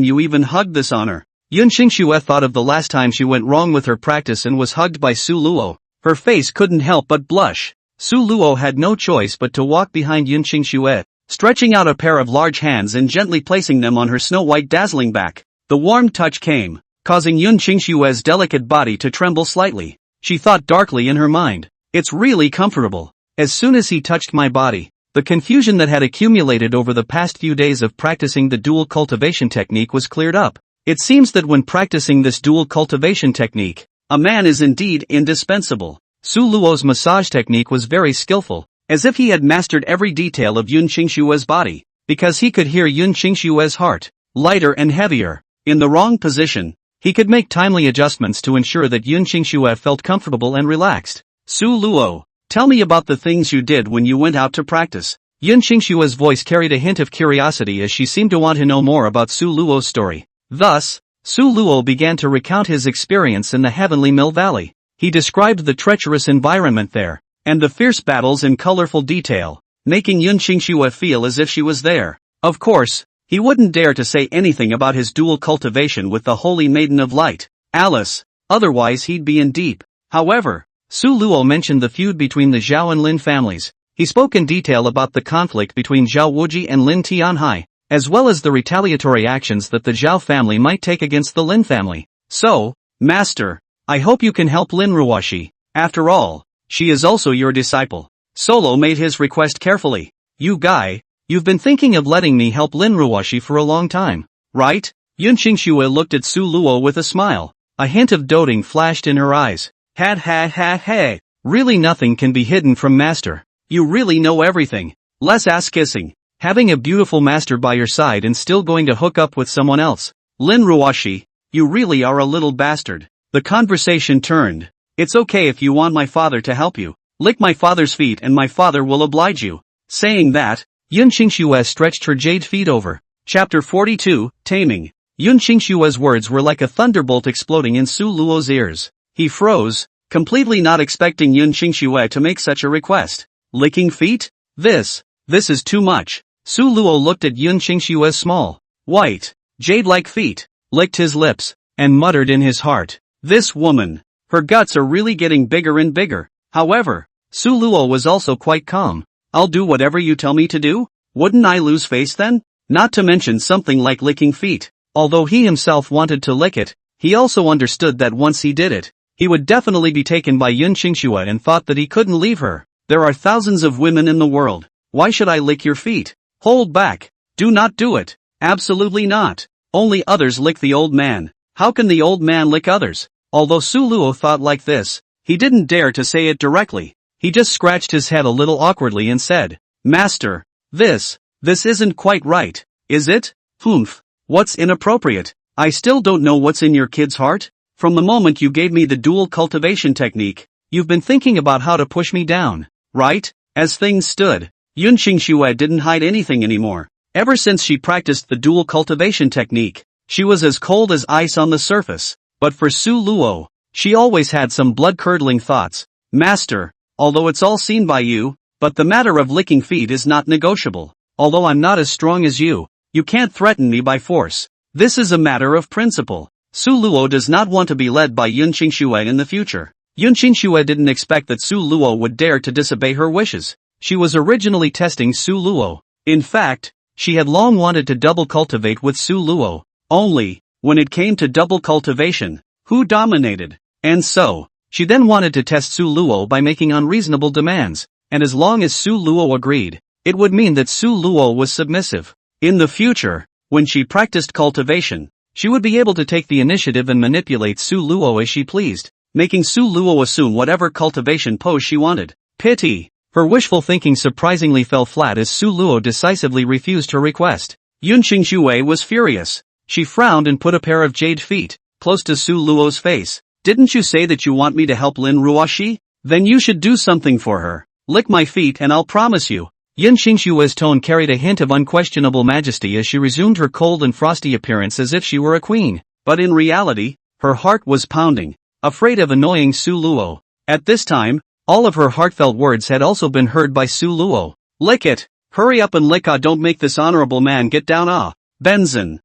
you even hugged this honor. Yun Qingxue thought of the last time she went wrong with her practice and was hugged by Su Luo. Her face couldn't help but blush. Su Luo had no choice but to walk behind Yun Qingxue, stretching out a pair of large hands and gently placing them on her snow-white dazzling back. The warm touch came, causing Yun Qingxue's delicate body to tremble slightly. She thought darkly in her mind, it's really comfortable. As soon as he touched my body, the confusion that had accumulated over the past few days of practicing the dual cultivation technique was cleared up. It seems that when practicing this dual cultivation technique, a man is indeed indispensable. Su Luo's massage technique was very skillful, as if he had mastered every detail of Yun Qingxue's body, because he could hear Yun Qingxue's heart, lighter and heavier. In the wrong position, he could make timely adjustments to ensure that Yun Qingxue felt comfortable and relaxed. Su Luo, tell me about the things you did when you went out to practice. Yun Qingxue's voice carried a hint of curiosity as she seemed to want to know more about Su Luo's story. Thus, Su Luo began to recount his experience in the Heavenly Mill Valley. He described the treacherous environment there, and the fierce battles in colorful detail, making Yun Qingxue feel as if she was there. Of course, he wouldn't dare to say anything about his dual cultivation with the Holy Maiden of Light, Alice, otherwise he'd be in deep. However, Su Luo mentioned the feud between the Zhao and Lin families. He spoke in detail about the conflict between Zhao Wuji and Lin Tianhai, as well as the retaliatory actions that the Zhao family might take against the Lin family. So, Master, I hope you can help Lin Ruoxi. After all, she is also your disciple. Solo made his request carefully. You guy, you've been thinking of letting me help Lin Ruoxi for a long time, right? Yun Qingxue looked at Su Luo with a smile. A hint of doting flashed in her eyes. Ha. Really nothing can be hidden from Master. You really know everything. Less ass kissing. Having a beautiful master by your side and still going to hook up with someone else. Lin Ruoxi, you really are a little bastard. The conversation turned. It's okay if you want my father to help you. Lick my father's feet and my father will oblige you. Saying that, Yun Qingxue stretched her jade feet over. Chapter 42, Taming. Yun Qingxue's words were like a thunderbolt exploding in Su Luo's ears. He froze, completely not expecting Yun Qingxue to make such a request. Licking feet? This is too much. Su Luo looked at Yun Qingxue's small, white, jade-like feet, licked his lips, and muttered in his heart, this woman, her guts are really getting bigger and bigger. However, Su Luo was also quite calm. I'll do whatever you tell me to do? Wouldn't I lose face then? Not to mention something like licking feet. Although he himself wanted to lick it, he also understood that once he did it, he would definitely be taken by Yun Qingxue and thought that he couldn't leave her. There are thousands of women in the world. Why should I lick your feet? Hold back. Do not do it. Absolutely not. Only others lick the old man. How can the old man lick others? Although Su Luo thought like this, he didn't dare to say it directly. He just scratched his head a little awkwardly and said, Master, this isn't quite right, is it? Humph. What's inappropriate? I still don't know what's in your kid's heart. From the moment you gave me the dual cultivation technique, you've been thinking about how to push me down, right? As things stood, Yun Qingxue didn't hide anything anymore. Ever since she practiced the dual cultivation technique, she was as cold as ice on the surface. But for Su Luo, she always had some blood-curdling thoughts. Master, although it's all seen by you, but the matter of licking feet is not negotiable. Although I'm not as strong as you can't threaten me by force. This is a matter of principle. Su Luo does not want to be led by Yun Qingxue in the future. Yun Qingxue didn't expect that Su Luo would dare to disobey her wishes. She was originally testing Su Luo. In fact, she had long wanted to double cultivate with Su Luo. Only, when it came to double cultivation, who dominated? And so, she then wanted to test Su Luo by making unreasonable demands, and as long as Su Luo agreed, it would mean that Su Luo was submissive. In the future, when she practiced cultivation, she would be able to take the initiative and manipulate Su Luo as she pleased, making Su Luo assume whatever cultivation pose she wanted. Pity. Her wishful thinking surprisingly fell flat as Su Luo decisively refused her request. Yun Qingxue was furious. She frowned and put a pair of jade feet close to Su Luo's face. Didn't you say that you want me to help Lin Ruoxi? Then you should do something for her. Lick my feet and I'll promise you. Yun Qingxue's tone carried a hint of unquestionable majesty as she resumed her cold and frosty appearance as if she were a queen. But in reality, her heart was pounding. afraid of annoying Su Luo. At this time, all of her heartfelt words had also been heard by Su Luo. Lick it! Hurry up and lick ah, don't make this honorable man get down ah. Benzin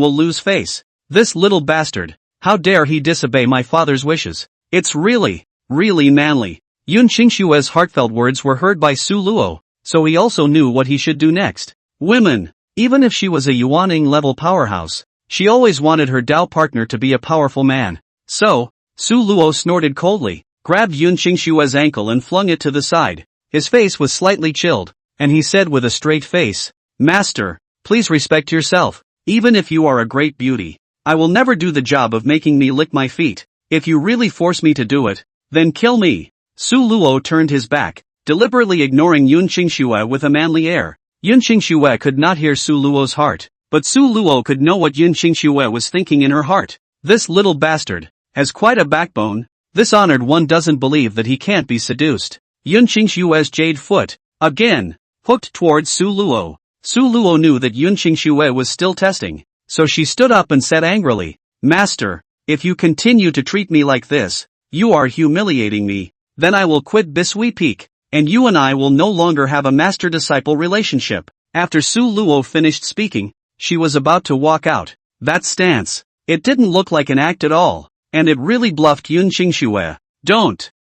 will lose face. This little bastard. How dare he disobey my father's wishes. It's really manly. Yun Qingshue's heartfelt words were heard by Su Luo, so he also knew what he should do next. Women. Even if she was a Yuaning-level powerhouse, she always wanted her Dao partner to be a powerful man. So, Su Luo snorted coldly, grabbed Yun Qingshue's ankle and flung it to the side. His face was slightly chilled, and he said with a straight face, "Master, please respect yourself. Even if you are a great beauty, I will never do the job of making me lick my feet. If you really force me to do it, then kill me." Su Luo turned his back, deliberately ignoring Yun Qingxue with a manly air. Yun Qingxue could not hear Su Luo's heart, but Su Luo could know what Yun Qingxue was thinking in her heart. This little bastard has quite a backbone. This honored one doesn't believe that he can't be seduced. Yun Qingxue's jade foot, again, hooked towards Su Luo. Su Luo knew that Yun Qingxue was still testing, so she stood up and said angrily, "Master, if you continue to treat me like this, you are humiliating me. Then I will quit Bisui Peak, and you and I will no longer have a master-disciple relationship." After Su Luo finished speaking, she was about to walk out. That stance, it didn't look like an act at all, and it really bluffed Yun Qingxue. Don't.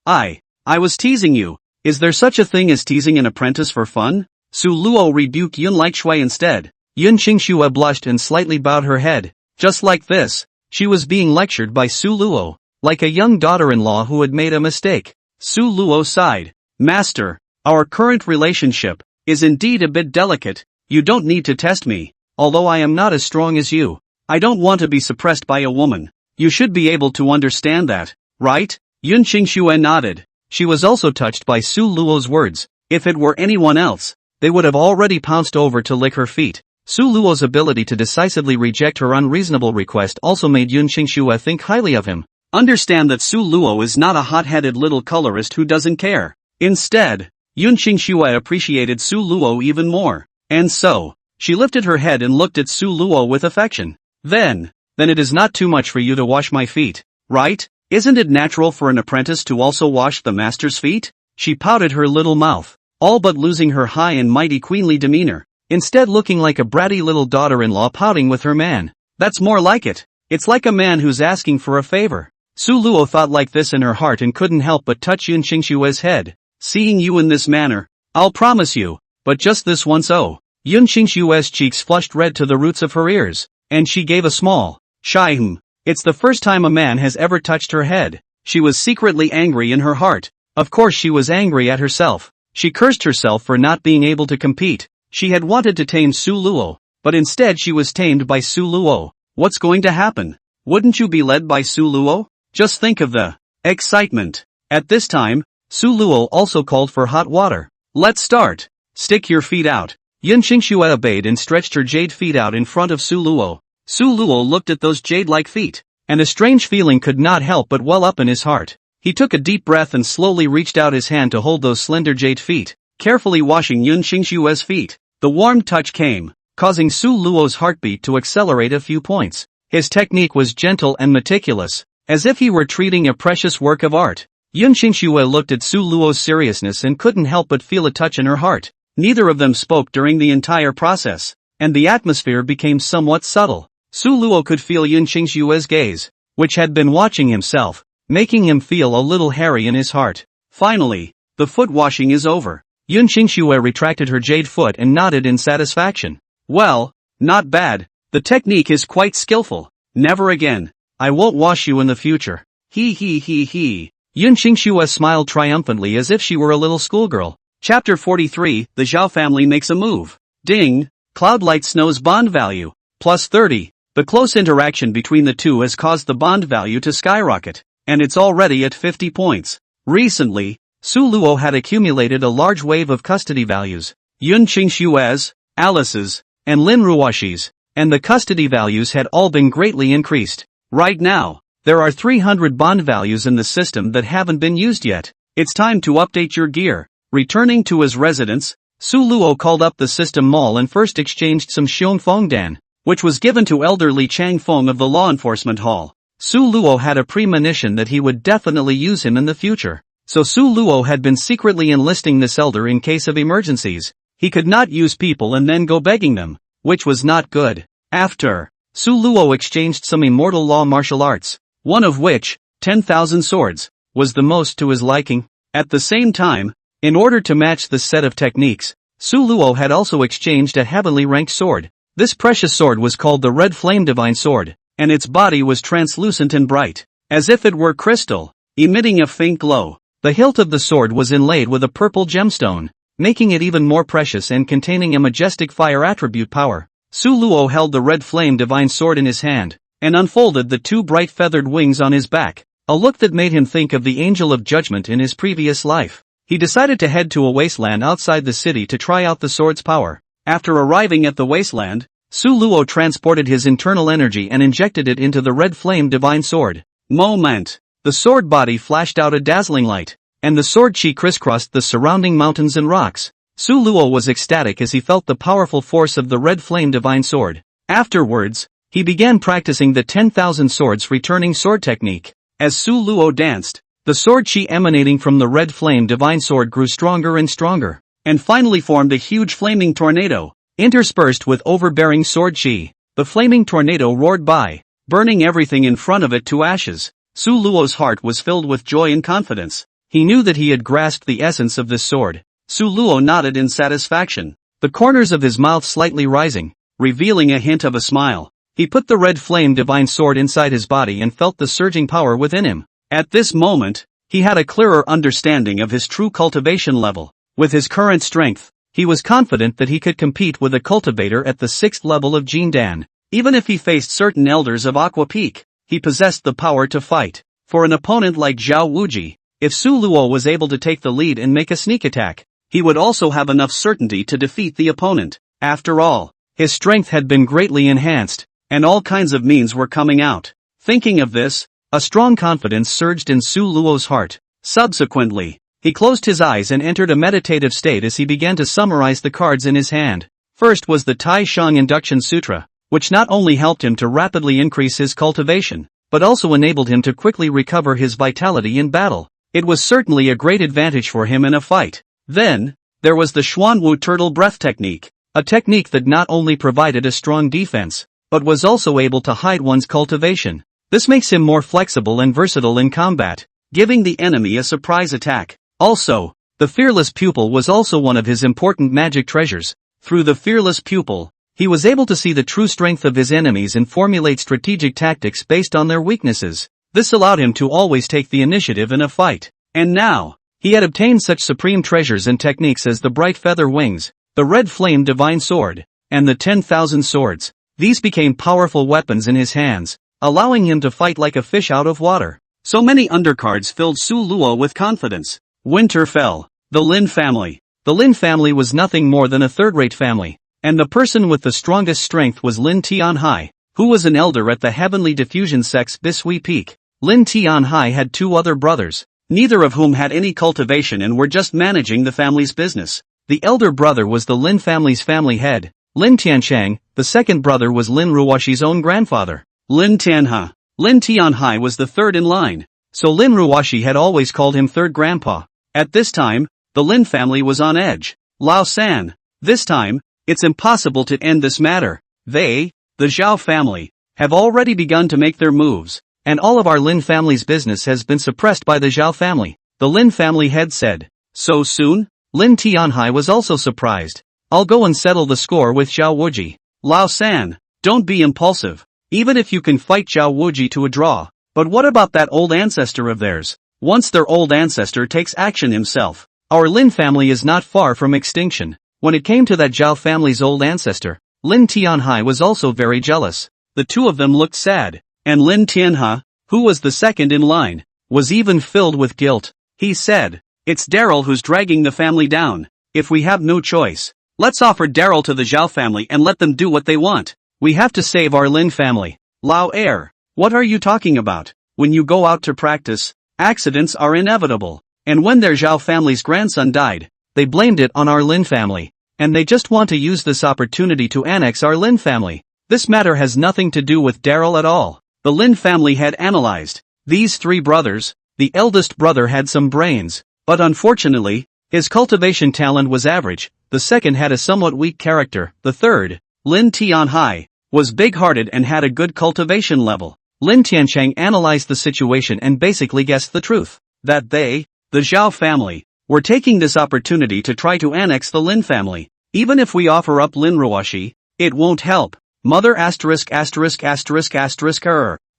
I was teasing you. Is there such a thing as teasing an apprentice for fun? Su Luo rebuked Yun Lixue instead. Yun Qingxue blushed and slightly bowed her head. Just like this, she was being lectured by Su Luo, like a young daughter-in-law who had made a mistake. Su Luo sighed. "Master, our current relationship is indeed a bit delicate. You don't need to test me, although I am not as strong as you. I don't want to be suppressed by a woman. You should be able to understand that, right?" Yun Qingxue nodded. She was also touched by Su Luo's words. If it were anyone else, they would have already pounced over to lick her feet. Su Luo's ability to decisively reject her unreasonable request also made Yun Qingxue think highly of him. Understand that Su Luo is not a hot-headed little colorist who doesn't care. Instead, Yun Qingxue appreciated Su Luo even more. And so, she lifted her head and looked at Su Luo with affection. Then it is not too much for you to wash my feet, right? Isn't it natural for an apprentice to also wash the master's feet? She pouted her little mouth, all but losing her high and mighty queenly demeanor, instead looking like a bratty little daughter-in-law pouting with her man. That's more like it. It's like a man who's asking for a favor. Su Luo thought like this in her heart and couldn't help but touch Yun Qingxue's head. "Seeing you in this manner, I'll promise you, but just this once." Oh. Yun Qingxue's cheeks flushed red to the roots of her ears, and she gave a small, shy hm. It's the first time a man has ever touched her head. She was secretly angry in her heart. Of course she was angry at herself. She cursed herself for not being able to compete. She had wanted to tame Su Luo, but instead she was tamed by Su Luo. What's going to happen? Wouldn't you be led by Su Luo? Just think of the excitement. At this time, Su Luo also called for hot water. "Let's start. Stick your feet out." Yun Qingxue obeyed and stretched her jade feet out in front of Su Luo. Su Luo looked at those jade-like feet, and a strange feeling could not help but well up in his heart. He took a deep breath and slowly reached out his hand to hold those slender jade feet, carefully washing Yun Qingxue's feet. The warm touch came, causing Su Luo's heartbeat to accelerate a few points. His technique was gentle and meticulous, as if he were treating a precious work of art. Yun Qingxue looked at Su Luo's seriousness and couldn't help but feel a touch in her heart. Neither of them spoke during the entire process, and the atmosphere became somewhat subtle. Su Luo could feel Yun Qingxue's gaze, which had been watching himself, making him feel a little hairy in his heart. Finally, the foot washing is over. Yun Qingxue retracted her jade foot and nodded in satisfaction. "Well, not bad. The technique is quite skillful. Never again. I won't wash you in the future." He. Yun Qingxue smiled triumphantly as if she were a little schoolgirl. Chapter 43, The Zhao family makes a move. Ding! Cloudlight Snow's bond value, plus 30. The close interaction between the two has caused the bond value to skyrocket, and it's already at 50 points. Recently, Su Luo had accumulated a large wave of custody values. Yun Qingxue's, Alice's, and Lin Ruoxi's, and the custody values had all been greatly increased. Right now, there are 300 bond values in the system that haven't been used yet. It's time to update your gear. Returning to his residence, Su Luo called up the system mall and first exchanged some Xiongfengdan, which was given to elder Li Changfeng of the law enforcement hall. Su Luo had a premonition that he would definitely use him in the future. So Su Luo had been secretly enlisting this elder in case of emergencies. He could not use people and then go begging them, which was not good. After, Su Luo exchanged some immortal law martial arts, one of which, 10,000 swords, was the most to his liking. At the same time, in order to match this set of techniques, Su Luo had also exchanged a heavenly ranked sword. This precious sword was called the Red Flame Divine Sword, and its body was translucent and bright, as if it were crystal, emitting a faint glow. The hilt of the sword was inlaid with a purple gemstone, making it even more precious and containing a majestic fire attribute power. Su Luo held the Red Flame Divine Sword in his hand, and unfolded the two bright feathered wings on his back, a look that made him think of the Angel of Judgment in his previous life. He decided to head to a wasteland outside the city to try out the sword's power. After arriving at the wasteland, Su Luo transported his internal energy and injected it into the Red Flame Divine Sword. Moment! The sword body flashed out a dazzling light, and the sword chi crisscrossed the surrounding mountains and rocks. Su Luo was ecstatic as he felt the powerful force of the Red Flame Divine Sword. Afterwards, he began practicing the 10,000 swords returning sword technique. As Su Luo danced, the sword chi emanating from the Red Flame Divine Sword grew stronger and stronger, and finally formed a huge flaming tornado, interspersed with overbearing sword chi. The flaming tornado roared by, burning everything in front of it to ashes. Su Luo's heart was filled with joy and confidence. He knew that he had grasped the essence of this sword. Su Luo nodded in satisfaction, the corners of his mouth slightly rising, revealing a hint of a smile. He put the Red Flame Divine Sword inside his body and felt the surging power within him. At this moment, he had a clearer understanding of his true cultivation level. With his current strength, he was confident that he could compete with a cultivator at the 6th level of Jindan. Even if he faced certain elders of Aqua Peak, he possessed the power to fight. For an opponent like Zhao Wuji, if Su Luo was able to take the lead and make a sneak attack, he would also have enough certainty to defeat the opponent. After all, his strength had been greatly enhanced, and all kinds of means were coming out. Thinking of this, a strong confidence surged in Su Luo's heart. Subsequently, he closed his eyes and entered a meditative state as he began to summarize the cards in his hand. First was the Tai Shang Induction Sutra, which not only helped him to rapidly increase his cultivation, but also enabled him to quickly recover his vitality in battle. It was certainly a great advantage for him in a fight. Then, there was the Xuanwu Turtle Breath Technique, a technique that not only provided a strong defense, but was also able to hide one's cultivation. This makes him more flexible and versatile in combat, giving the enemy a surprise attack. Also, the Fearless Pupil was also one of his important magic treasures. Through the Fearless Pupil, he was able to see the true strength of his enemies and formulate strategic tactics based on their weaknesses. This allowed him to always take the initiative in a fight. And now, he had obtained such supreme treasures and techniques as the Bright Feather Wings, the Red Flame Divine Sword, and the 10,000 swords. These became powerful weapons in his hands, allowing him to fight like a fish out of water. So many undercards filled Su Luo with confidence. Winter fell. The Lin family. The Lin family was nothing more than a third-rate family, and the person with the strongest strength was Lin Tianhai, who was an elder at the Heavenly Diffusion Sect's Bisui Peak. Lin Tianhai had two other brothers, neither of whom had any cultivation and were just managing the family's business. The elder brother was the Lin family's family head, Lin Tianchang. The second brother was Lin Ruoxi's own grandfather, Lin Tianhe. Lin Tianhai was the third in line, so Lin Ruoxi had always called him third grandpa. At this time, the Lin family was on edge. Lao San. This time, it's impossible to end this matter. They, the Zhao family, have already begun to make their moves, and all of our Lin family's business has been suppressed by the Zhao family, the Lin family head said. So soon? Lin Tianhai was also surprised. I'll go and settle the score with Zhao Wuji. Lao San, don't be impulsive. Even if you can fight Zhao Wuji to a draw, but what about that old ancestor of theirs? Once their old ancestor takes action himself, our Lin family is not far from extinction. When it came to that Zhao family's old ancestor, Lin Tianhai was also very jealous. The two of them looked sad, and Lin Tianhe, who was the second in line, was even filled with guilt. He said, "It's Daryl who's dragging the family down. If we have no choice, let's offer Daryl to the Zhao family and let them do what they want. We have to save our Lin family." Lao Air, what are you talking about? When you go out to practice, accidents are inevitable. And when their Zhao family's grandson died, they blamed it on our Lin family. And they just want to use this opportunity to annex our Lin family. This matter has nothing to do with Daryl at all. the Lin family had analyzed. These three brothers, the eldest brother had some brains, but unfortunately, his cultivation talent was average, the second had a somewhat weak character, the third, Lin Tianhai, was big-hearted and had a good cultivation level. Lin Tianchang analyzed the situation and basically guessed the truth, that they, the Zhao family, were taking this opportunity to try to annex the Lin family. Even if we offer up Lin Ruoxi, it won't help. Mother asterisk.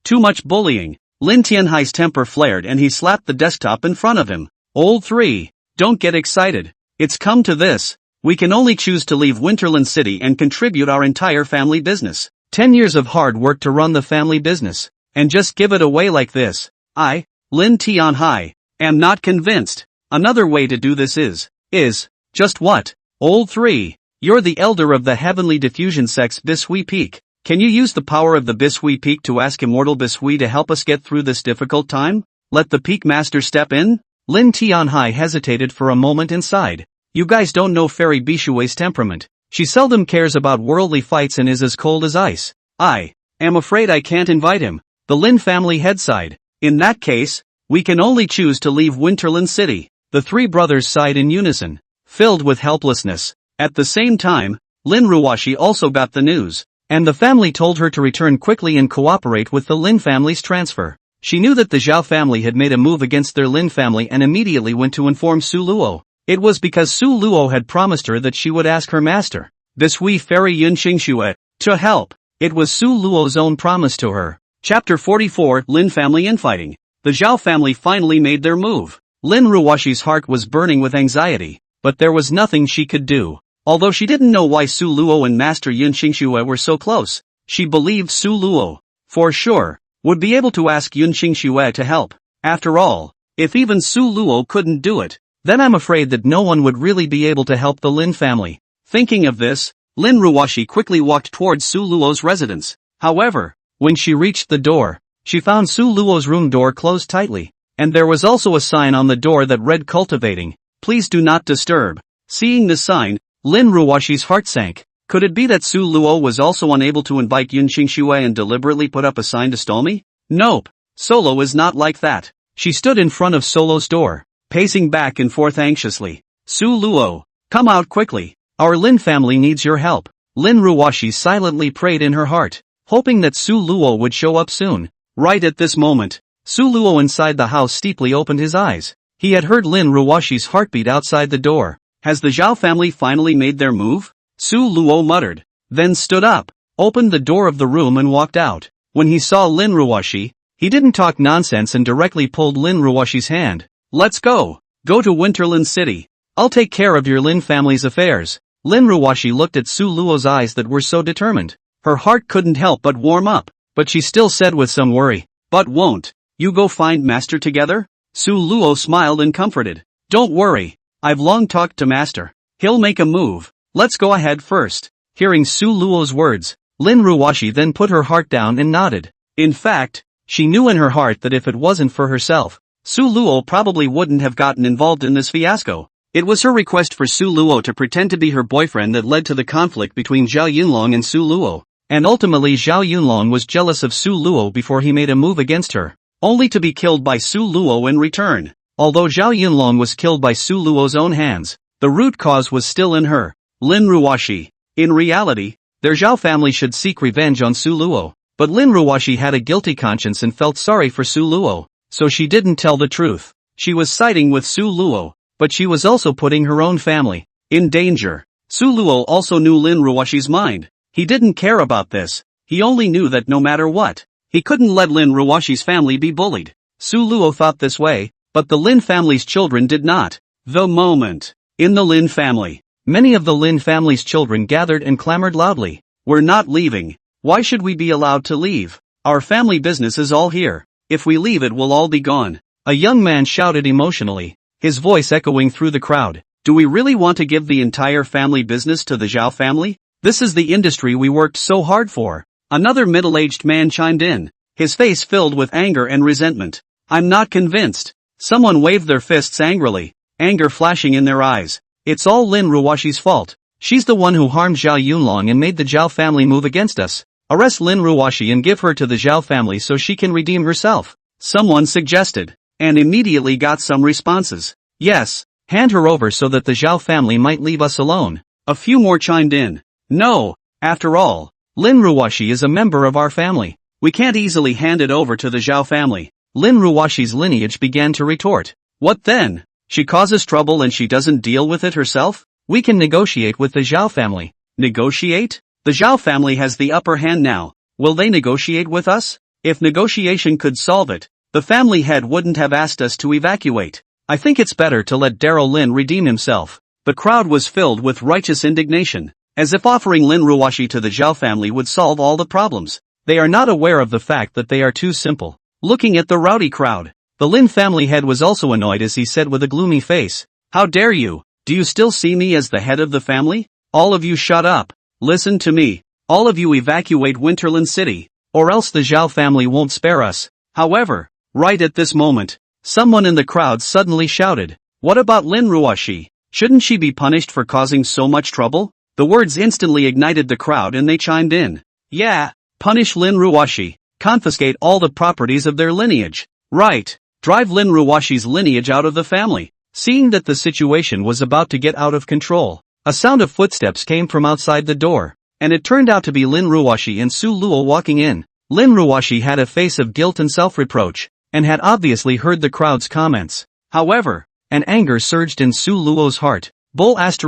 Too much bullying. Lin Tianhai's temper flared and he slapped the desktop in front of him. Old 3, don't get excited. It's come to this. We can only choose to leave Winterland City and contribute our entire family business. 10 years of hard work to run the family business, and just give it away like this. I, Lin Tianhai, am not convinced. Another way to do this is, just what? Old 3, you're the elder of the heavenly diffusion sect's Bishui Peak. Can you use the power of the Bishui Peak to ask Immortal Bishui to help us get through this difficult time? Let the Peak Master step in? Lin Tianhai hesitated for a moment and sighed. You guys don't know Fairy Bishui's temperament. She seldom cares about worldly fights and is as cold as ice. I am afraid I can't invite him. The Lin family head sighed. In that case, we can only choose to leave Winterland City. The three brothers sighed in unison, filled with helplessness. At the same time, Lin Ruoxi also got the news, and the family told her to return quickly and cooperate with the Lin family's transfer. She knew that the Zhao family had made a move against their Lin family and immediately went to inform Su Luo. It was because Su Luo had promised her that she would ask her master, Bishui Fairy Yun Qingxue, to help. It was Su Luo's own promise to her. Chapter 44 Lin Family Infighting. The Zhao family finally made their move. Lin Ruoxi's heart was burning with anxiety, but there was nothing she could do. Although she didn't know why Su Luo and Master Yun Qingxue were so close, she believed Su Luo, for sure, would be able to ask Yun Qingxue to help. After all, if even Su Luo couldn't do it, then I'm afraid that no one would really be able to help the Lin family. Thinking of this, Lin Ruoxi quickly walked towards Su Luo's residence. However, when she reached the door, she found Su Luo's room door closed tightly, and there was also a sign on the door that read Cultivating, please do not disturb. Seeing the sign, Lin Ruoxi's heart sank. Could it be that Su Luo was also unable to invite Yun Qingxue and deliberately put up a sign to stall me? Nope. Solo is not like that. She stood in front of Solo's door, pacing back and forth anxiously. Su Luo, come out quickly. Our Lin family needs your help. Lin Ruoxi silently prayed in her heart, hoping that Su Luo would show up soon. Right at this moment, Su Luo inside the house steeply opened his eyes. He had heard Lin Ruoxi's heartbeat outside the door. Has the Zhao family finally made their move? Su Luo muttered, then stood up, opened the door of the room and walked out. When he saw Lin Ruoxi, he didn't talk nonsense and directly pulled Lin Ruoxi's hand. Let's go. Go to Winterland City. I'll take care of your Lin family's affairs. Lin Ruoxi looked at Su Luo's eyes that were so determined. Her heart couldn't help but warm up, but she still said with some worry, but won't you go find Master together? Su Luo smiled and comforted. Don't worry, I've long talked to Master. He'll make a move. Let's go ahead first. Hearing Su Luo's words, Lin Ruoxi then put her heart down and nodded. In fact, she knew in her heart that if it wasn't for herself, Su Luo probably wouldn't have gotten involved in this fiasco. It was her request for Su Luo to pretend to be her boyfriend that led to the conflict between Zhao Yunlong and Su Luo. And ultimately Zhao Yunlong was jealous of Su Luo before he made a move against her, only to be killed by Su Luo in return. Although Zhao Yunlong was killed by Su Luo's own hands, the root cause was still in her, Lin Ruoxi. In reality, their Zhao family should seek revenge on Su Luo, but Lin Ruoxi had a guilty conscience and felt sorry for Su Luo, so she didn't tell the truth. She was siding with Su Luo, but she was also putting her own family in danger. Su Luo also knew Lin Ruoxi's mind. He didn't care about this. He only knew that no matter what, he couldn't let Lin Ruoxi's family be bullied. Su Luo thought this way, but the Lin family's children did not. The moment. In the Lin family, many of the Lin family's children gathered and clamored loudly. We're not leaving. Why should we be allowed to leave? Our family business is all here. If we leave it will all be gone. A young man shouted emotionally, his voice echoing through the crowd. Do we really want to give the entire family business to the Zhao family? This is the industry we worked so hard for. Another middle-aged man chimed in, his face filled with anger and resentment. I'm not convinced. Someone waved their fists angrily, anger flashing in their eyes. It's all Lin Ruoxi's fault. She's the one who harmed Zhao Yunlong and made the Zhao family move against us. Arrest Lin Ruoxi and give her to the Zhao family so she can redeem herself, someone suggested, and immediately got some responses. Yes, hand her over so that the Zhao family might leave us alone. A few more chimed in. No, after all, Lin Ruoxi is a member of our family. We can't easily hand it over to the Zhao family. Lin Ruoxi's lineage began to retort. What then? She causes trouble and she doesn't deal with it herself? We can negotiate with the Zhao family. Negotiate? The Zhao family has the upper hand now. Will they negotiate with us? If negotiation could solve it, the family head wouldn't have asked us to evacuate. I think it's better to let Darryl Lin redeem himself. The crowd was filled with righteous indignation, as if offering Lin Ruoxi to the Zhao family would solve all the problems. They are not aware of the fact that they are too simple. Looking at the rowdy crowd, the Lin family head was also annoyed as he said with a gloomy face, "How dare you? Do you still see me as the head of the family? All of you shut up. Listen to me. All of you evacuate Winterland City, or else the Zhao family won't spare us." However, right at this moment, someone in the crowd suddenly shouted, "What about Lin Ruoxi? Shouldn't she be punished for causing so much trouble?" The words instantly ignited the crowd and they chimed in. Yeah, punish Lin Ruoxi, confiscate all the properties of their lineage. Right, drive Lin Ruoxi's lineage out of the family. Seeing that the situation was about to get out of control, a sound of footsteps came from outside the door, and it turned out to be Lin Ruoxi and Su Luo walking in. Lin Ruoxi had a face of guilt and self-reproach, and had obviously heard the crowd's comments. However, an anger surged in Su Luo's heart. Bull *********.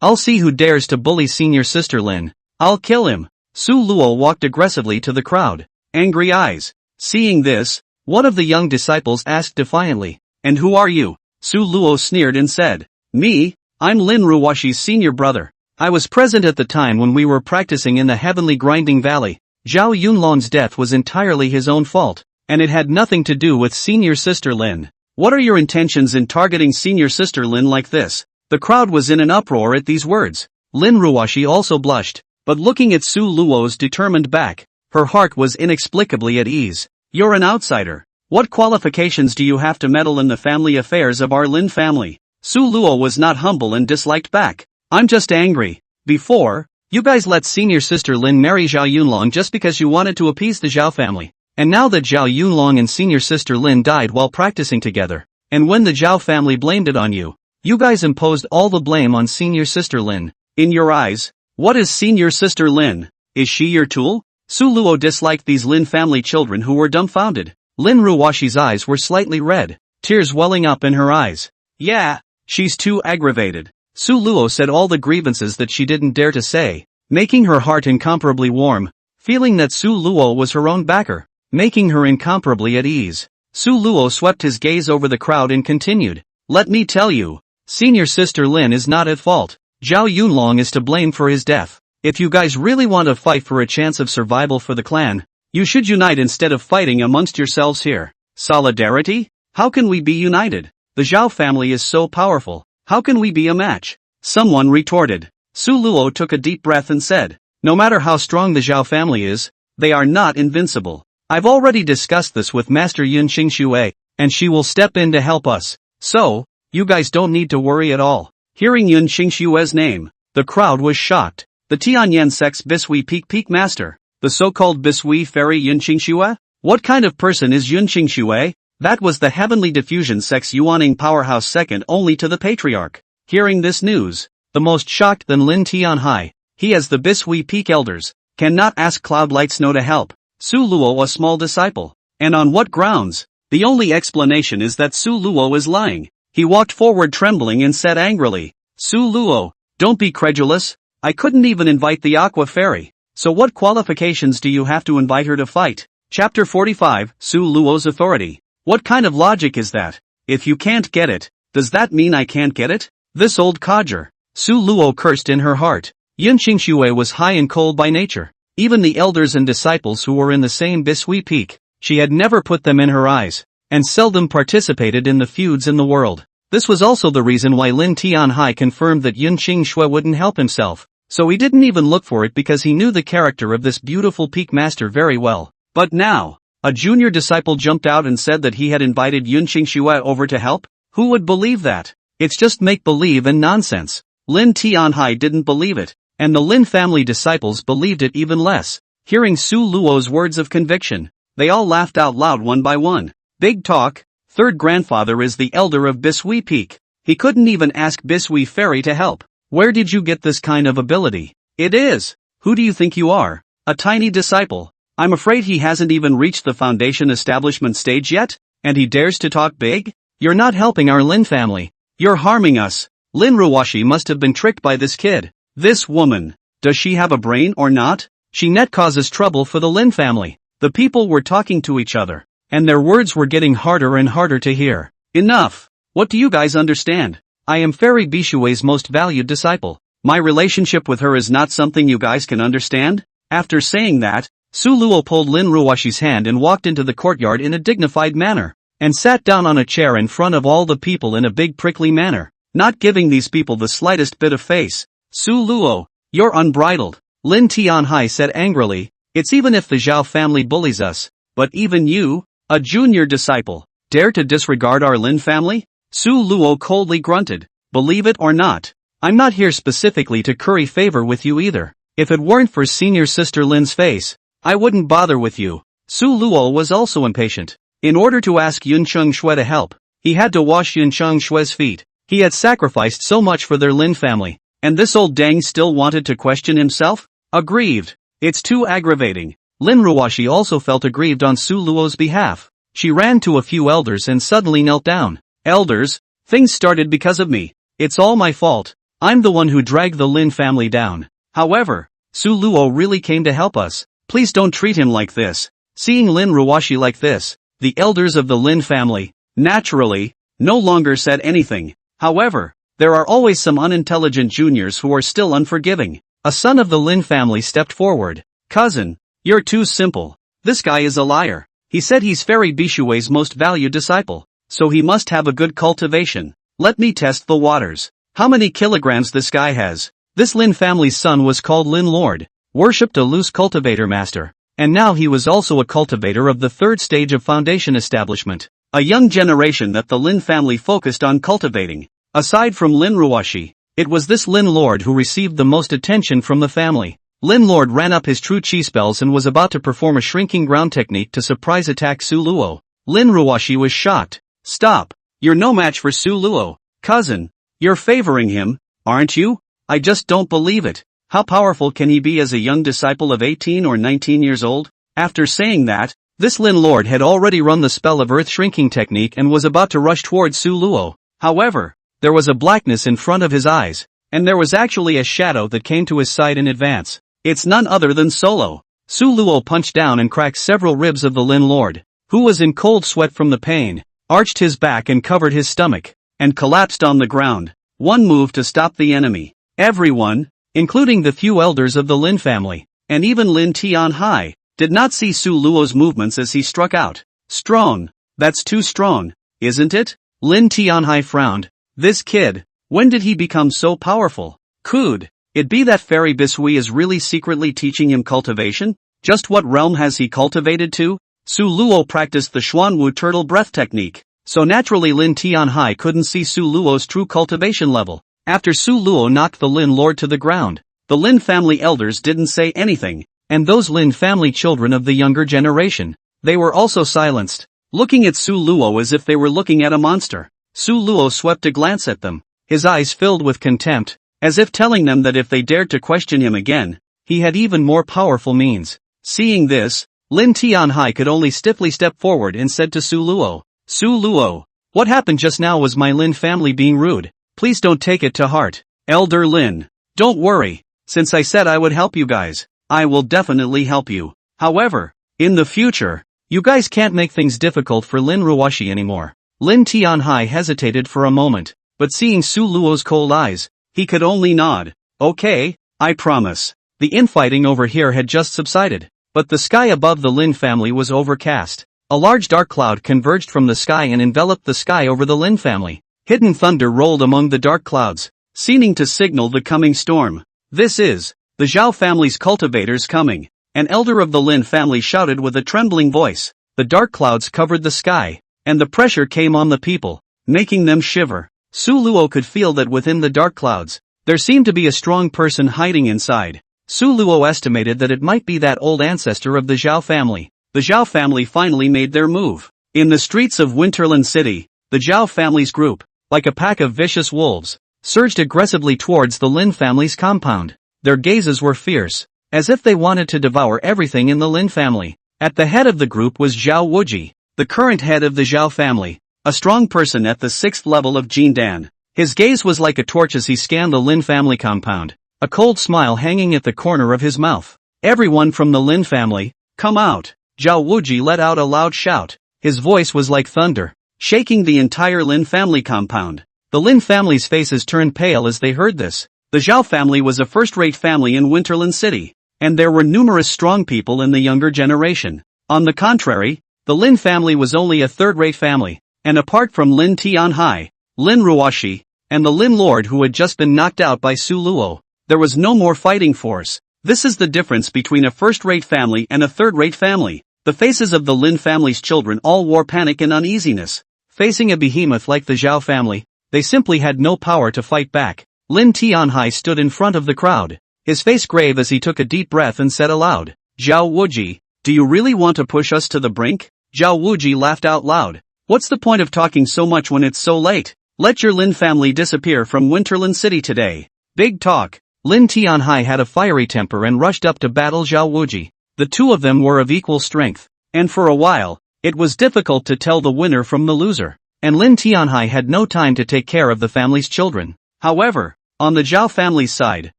I'll see who dares to bully senior sister Lin. I'll kill him. Su Luo walked aggressively to the crowd, angry eyes. Seeing this, one of the young disciples asked defiantly, "And who are you?" Su Luo sneered and said, "Me, I'm Lin Ruoxi's senior brother. I was present at the time when we were practicing in the heavenly grinding valley. Zhao Yunlong's death was entirely his own fault, and it had nothing to do with senior sister Lin. What are your intentions in targeting senior sister Lin like this?" The crowd was in an uproar at these words. Lin Ruoxi also blushed, but looking at Su Luo's determined back, her heart was inexplicably at ease. "You're an outsider. What qualifications do you have to meddle in the family affairs of our Lin family?" Su Luo was not humble and disliked back. "I'm just angry. Before, you guys let senior sister Lin marry Zhao Yunlong just because you wanted to appease the Zhao family. And now that Zhao Yunlong and senior sister Lin died while practicing together, and when the Zhao family blamed it on you, you guys imposed all the blame on senior sister Lin. In your eyes, what is senior sister Lin? Is she your tool?" Su Luo disliked these Lin family children who were dumbfounded. Lin Ruoxi's eyes were slightly red, tears welling up in her eyes. "Yeah, she's too aggravated." Su Luo said all the grievances that she didn't dare to say, making her heart incomparably warm, feeling that Su Luo was her own backer, making her incomparably at ease. Su Luo swept his gaze over the crowd and continued, "Let me tell you, senior sister Lin is not at fault. Zhao Yunlong is to blame for his death. If you guys really want to fight for a chance of survival for the clan, you should unite instead of fighting amongst yourselves here." Solidarity? How can we be united? The Zhao family is so powerful. How can we be a match? Someone retorted. Su Luo took a deep breath and said, "No matter how strong the Zhao family is, they are not invincible. I've already discussed this with Master Yun Qing, and she will step in to help us. So, you guys don't need to worry at all." Hearing Yun Qing's name, the crowd was shocked. The Tianyan Sect's Bisui Peak Master, the so-called Bisui Fairy Yun Qingxue? What kind of person is Yun Qingxue? That was the Heavenly Diffusion Sect's Yuaning powerhouse second only to the Patriarch. Hearing this news, the most shocked than Lin Tianhai, he as the Bisui Peak Elders, cannot ask Cloud Light Snow to help Su Luo, a small disciple. And on what grounds? The only explanation is that Su Luo is lying. He walked forward trembling and said angrily, "Su Luo, don't be credulous. I couldn't even invite the Aqua Fairy. So what qualifications do you have to invite her to fight?" Chapter 45, Su Luo's Authority. What kind of logic is that? If you can't get it, does that mean I can't get it? This old codger. Su Luo cursed in her heart. Yun Qingxue was high and cold by nature. Even the elders and disciples who were in the same Bisui Peak, she had never put them in her eyes, and seldom participated in the feuds in the world. This was also the reason why Lin Tianhai confirmed that Yun Qingxue wouldn't help himself, so he didn't even look for it because he knew the character of this beautiful peak master very well. But now, a junior disciple jumped out and said that he had invited Yun Qingxue over to help? Who would believe that? It's just make-believe and nonsense. Lin Tianhai didn't believe it, And the Lin family disciples believed it even less. Hearing Su Luo's words of conviction, they all laughed out loud one by one. Big talk. Third grandfather is the elder of Bisui Peak. He couldn't even ask Bisui Fairy to help. Where did you get this kind of ability? It is. Who do you think you are? A tiny disciple. I'm afraid he hasn't even reached the foundation establishment stage yet, and he dares to talk big? You're not helping our Lin family. You're harming us. Lin Ruoxi must have been tricked by this kid. This woman. Does she have a brain or not? She net causes trouble for the Lin family. The people were talking to each other, and their words were getting harder and harder to hear. Enough. What do you guys understand? I am Fairy Bishui's most valued disciple. My relationship with her is not something you guys can understand? After saying that, Su Luo pulled Lin Ruoxi's hand and walked into the courtyard in a dignified manner, and sat down on a chair in front of all the people in a big prickly manner, not giving these people the slightest bit of face. Su Luo, you're unbridled, Lin Tianhai said angrily. It's even if the Zhao family bullies us, but even you, a junior disciple, dare to disregard our Lin family? Su Luo coldly grunted. Believe it or not, I'm not here specifically to curry favor with you either. If it weren't for senior sister Lin's face, I wouldn't bother with you. Su Luo was also impatient. In order to ask Yuncheng Shui to help, he had to wash Yuncheng Shui's feet. He had sacrificed so much for their Lin family, and this old dang still wanted to question himself? Aggrieved. It's too aggravating. Lin Ruoxi also felt aggrieved on Su Luo's behalf. She ran to a few elders and suddenly knelt down. Elders, things started because of me. It's all my fault. I'm the one who dragged the Lin family down. However, Su Luo really came to help us. Please don't treat him like this. Seeing Lin Ruoxi like this, the elders of the Lin family, naturally, no longer said anything. However, there are always some unintelligent juniors who are still unforgiving. A son of the Lin family stepped forward. Cousin, you're too simple. This guy is a liar. He said he's Fairy Bishui's most valued disciple, so he must have a good cultivation. Let me test the waters. How many kilograms this guy has? This Lin family's son was called Lin Lord, worshipped a loose cultivator master, and now he was also a cultivator of the third stage of foundation establishment. A young generation that the Lin family focused on cultivating. Aside from Lin Ruoxi, it was this Lin Lord who received the most attention from the family. Lin Lord ran up his true chi spells and was about to perform a shrinking ground technique to surprise attack Su Luo. Lin Ruoxi was shocked. Stop. You're no match for Su Luo. Cousin, you're favoring him, aren't you? I just don't believe it. How powerful can he be as a young disciple of 18 or 19 years old? After saying that, this Lin Lord had already run the spell of earth shrinking technique and was about to rush towards Su Luo. However, there was a blackness in front of his eyes, and there was actually a shadow that came to his side in advance. It's none other than Solo. Su Luo punched down and cracked several ribs of the Lin Lord, who was in cold sweat from the pain, arched his back and covered his stomach, and collapsed on the ground. One move to stop the enemy. Everyone, including the few elders of the Lin family, and even Lin Tianhai, did not see Su Luo's movements as he struck out. Strong. That's too strong, isn't it? Lin Tianhai frowned. This kid, when did he become so powerful? Could it be that Fairy Bisui is really secretly teaching him cultivation? Just what realm has he cultivated to? Su Luo practiced the Xuanwu turtle breath technique, so naturally Lin Tianhai couldn't see Su Luo's true cultivation level. After Su Luo knocked the Lin Lord to the ground, the Lin family elders didn't say anything, and those Lin family children of the younger generation, they were also silenced, looking at Su Luo as if they were looking at a monster. Su Luo swept a glance at them, his eyes filled with contempt, as if telling them that if they dared to question him again, he had even more powerful means. Seeing this, Lin Tianhai could only stiffly step forward and said to Su Luo, Su Luo, what happened just now was my Lin family being rude. Please don't take it to heart. Elder Lin, don't worry, since I said I would help you guys, I will definitely help you. However, in the future, you guys can't make things difficult for Lin Ruoxi anymore. Lin Tianhai hesitated for a moment, but seeing Su Luo's cold eyes, he could only nod. Okay, I promise. The infighting over here had just subsided, but the sky above the Lin family was overcast. A large dark cloud converged from the sky and enveloped the sky over the Lin family. Hidden thunder rolled among the dark clouds, seeming to signal the coming storm. This is the Zhao family's cultivators coming. An elder of the Lin family shouted with a trembling voice. The dark clouds covered the sky, and the pressure came on the people, making them shiver. Su Luo could feel that within the dark clouds, There seemed to be a strong person hiding inside. Su Luo estimated that it might be that old ancestor of the Zhao family. The Zhao family finally made their move. In the streets of Winterland City, the Zhao family's group, like a pack of vicious wolves, surged aggressively towards the Lin family's compound. Their gazes were fierce, as if they wanted to devour everything in the Lin family. At the head of the group was Zhao Wuji, the current head of the Zhao family, a strong person at the 6th level of Jindan. His gaze was like a torch as he scanned the Lin family compound, a cold smile hanging at the corner of his mouth. Everyone from the Lin family, come out! Zhao Wuji let out a loud shout. His voice was like thunder, shaking the entire Lin family compound. The Lin family's faces turned pale as they heard this. The Zhao family was a first-rate family in Winterland City, and there were numerous strong people in the younger generation. On the contrary, the Lin family was only a third-rate family, and apart from Lin Tianhai, Lin Ruoxi, and the Lin Lord who had just been knocked out by Su Luo, there was no more fighting force. This is the difference between a first-rate family and a third-rate family. The faces of the Lin family's children all wore panic and uneasiness. Facing a behemoth like the Zhao family, they simply had no power to fight back. Lin Tianhai stood in front of the crowd, his face grave as he took a deep breath and said aloud, Zhao Wuji, do you really want to push us to the brink? Zhao Wuji laughed out loud. What's the point of talking so much when it's so late? Let your Lin family disappear from Winterland City today. Big talk. Lin Tianhai had a fiery temper and rushed up to battle Zhao Wuji. The two of them were of equal strength, and for a while, it was difficult to tell the winner from the loser, and Lin Tianhai had no time to take care of the family's children. However, on the Zhao family's side,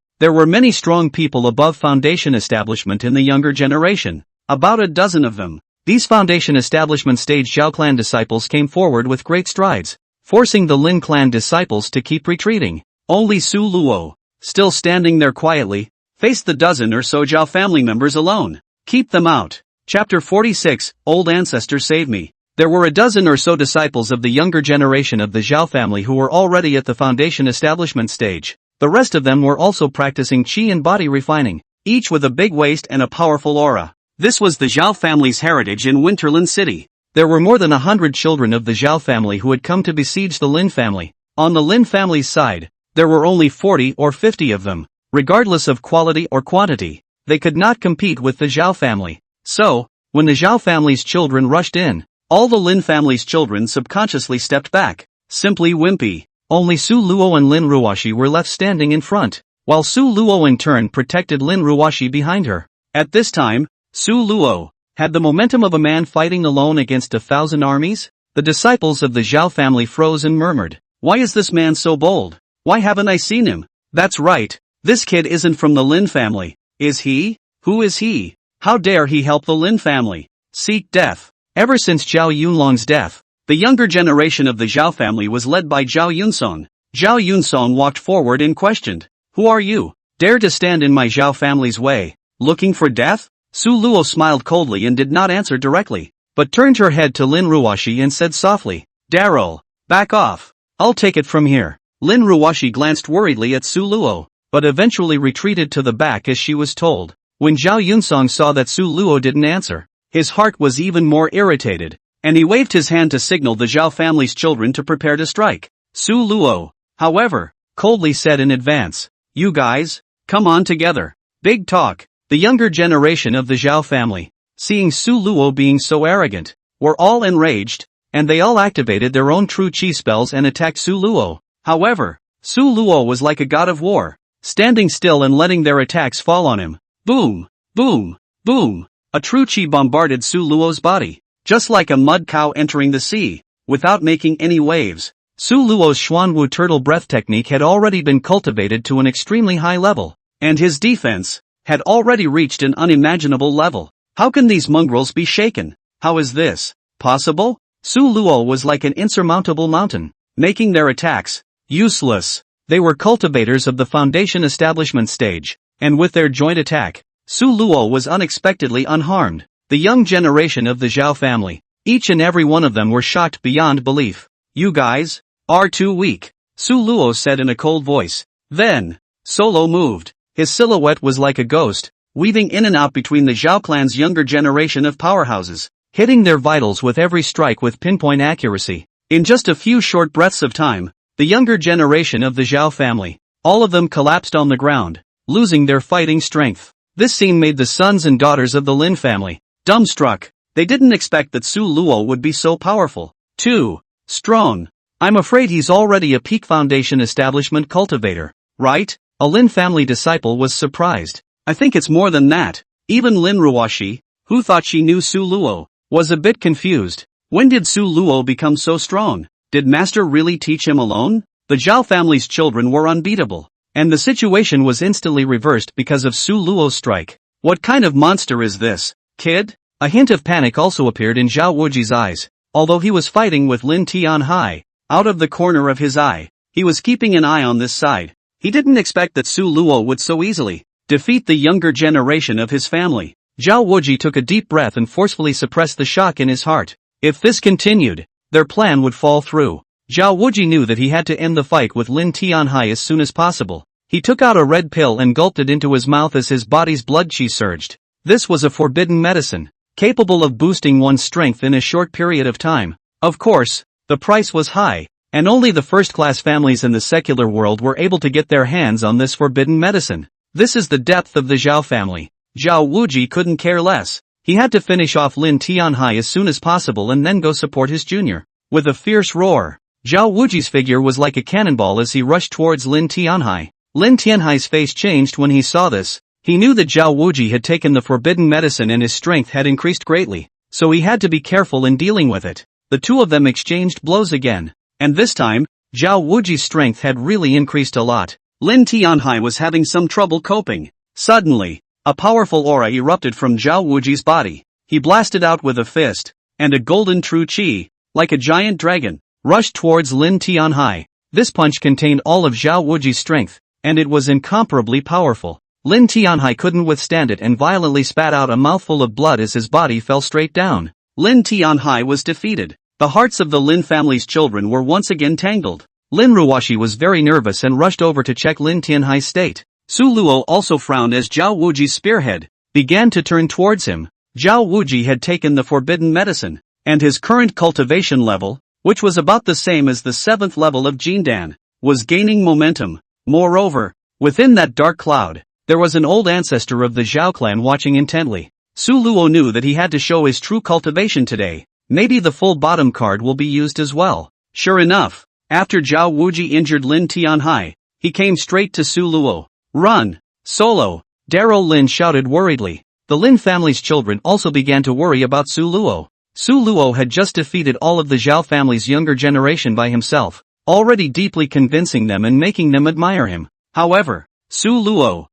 there were many strong people above foundation establishment in the younger generation, about a dozen of them. These foundation establishment stage Zhao clan disciples came forward with great strides, forcing the Lin clan disciples to keep retreating. Only Su Luo, still standing there quietly, faced the dozen or so Zhao family members alone. Keep them out. Chapter 46, Old Ancestor Save Me. There were a dozen or so disciples of the younger generation of the Zhao family who were already at the foundation establishment stage. The rest of them were also practicing qi and body refining, each with a big waist and a powerful aura. This was the Zhao family's heritage in Winterland City. There were more than 100 children of the Zhao family who had come to besiege the Lin family. On the Lin family's side, there were only 40 or 50 of them. Regardless of quality or quantity, they could not compete with the Zhao family. So, when the Zhao family's children rushed in, all the Lin family's children subconsciously stepped back, simply wimpy. Only Su Luo and Lin Ruoxi were left standing in front, while Su Luo in turn protected Lin Ruoxi behind her. At this time, Su Luo had the momentum of a man fighting alone against 1,000 armies. The disciples of the Zhao family froze and murmured, "Why is this man so bold? Why haven't I seen him? That's right, this kid isn't from the Lin family. Is he? Who is he? How dare he help the Lin family? Seek death." Ever since Zhao Yunlong's death, the younger generation of the Zhao family was led by Zhao Yunsong. Zhao Yunsong walked forward and questioned, "Who are you? Dare to stand in my Zhao family's way? Looking for death?" Su Luo smiled coldly and did not answer directly, but turned her head to Lin Ruoxi and said softly, "Darryl, back off. I'll take it from here." Lin Ruoxi glanced worriedly at Su Luo, but eventually retreated to the back as she was told. When Zhao Yunsong saw that Su Luo didn't answer, his heart was even more irritated, and he waved his hand to signal the Zhao family's children to prepare to strike. Su Luo, however, coldly said in advance, "You guys, come on together. Big talk." The younger generation of the Zhao family, seeing Su Luo being so arrogant, were all enraged, and they all activated their own true qi spells and attacked Su Luo. However, Su Luo was like a god of war, standing still and letting their attacks fall on him. Boom, boom, boom. A true qi bombarded Su Luo's body, just like a mud cow entering the sea, without making any waves. Su Luo's Xuanwu turtle breath technique had already been cultivated to an extremely high level, and his defense had already reached an unimaginable level. How can these mongrels be shaken? How is this possible? Su Luo was like an insurmountable mountain, making their attacks useless. They were cultivators of the foundation establishment stage, and with their joint attack, Su Luo was unexpectedly unharmed. The young generation of the Zhao family, each and every one of them were shocked beyond belief. "You guys are too weak," Su Luo said in a cold voice. Then, Solo moved. His silhouette was like a ghost, weaving in and out between the Zhao clan's younger generation of powerhouses, hitting their vitals with every strike with pinpoint accuracy. In just a few short breaths of time, the younger generation of the Zhao family, all of them collapsed on the ground, losing their fighting strength. This scene made the sons and daughters of the Lin family dumbstruck. They didn't expect that Su Luo would be so powerful. Too strong. I'm afraid he's already a peak foundation establishment cultivator, right? A Lin family disciple was surprised. I think it's more than that. Even Lin Ruoxi, who thought she knew Su Luo, was a bit confused. When did Su Luo become so strong? Did Master really teach him alone? The Zhao family's children were unbeatable, and the situation was instantly reversed because of Su Luo's strike. What kind of monster is this, kid? A hint of panic also appeared in Zhao Wuji's eyes. Although he was fighting with Lin Tianhai, out of the corner of his eye, he was keeping an eye on this side. He didn't expect that Su Luo would so easily defeat the younger generation of his family. Zhao Wuji took a deep breath and forcefully suppressed the shock in his heart. If this continued, their plan would fall through. Zhao Wuji knew that he had to end the fight with Lin Tianhai as soon as possible. He took out a red pill and gulped it into his mouth as his body's blood qi surged. This was a forbidden medicine, capable of boosting one's strength in a short period of time. Of course, the price was high, and only the first-class families in the secular world were able to get their hands on this forbidden medicine. This is the depth of the Zhao family. Zhao Wuji couldn't care less. He had to finish off Lin Tianhai as soon as possible and then go support his junior. With a fierce roar, Zhao Wuji's figure was like a cannonball as he rushed towards Lin Tianhai. Lin Tianhai's face changed when he saw this. He knew that Zhao Wuji had taken the forbidden medicine and his strength had increased greatly, so he had to be careful in dealing with it. The two of them exchanged blows again, and this time, Zhao Wuji's strength had really increased a lot. Lin Tianhai was having some trouble coping. Suddenly, a powerful aura erupted from Zhao Wuji's body. He blasted out with a fist, and a golden true qi, like a giant dragon, rushed towards Lin Tianhai. This punch contained all of Zhao Wuji's strength, and it was incomparably powerful. Lin Tianhai couldn't withstand it and violently spat out a mouthful of blood as his body fell straight down. Lin Tianhai was defeated. The hearts of the Lin family's children were once again tangled. Lin Ruoxi was very nervous and rushed over to check Lin Tianhai's state. Su Luo also frowned as Zhao Wuji's spearhead began to turn towards him. Zhao Wuji had taken the forbidden medicine, and his current cultivation level, which was about the same as the 7th level of Jindan, was gaining momentum. Moreover, within that dark cloud, there was an old ancestor of the Zhao clan watching intently. Su Luo knew that he had to show his true cultivation today. Maybe the full bottom card will be used as well. Sure enough, after Zhao Wuji injured Lin Tianhai, he came straight to Su Luo. Run! Solo! Darrow Lin shouted worriedly. The Lin family's children also began to worry about Su Luo. Su Luo had just defeated all of the Zhao family's younger generation by himself, already deeply convincing them and making them admire him. However, Su Luo,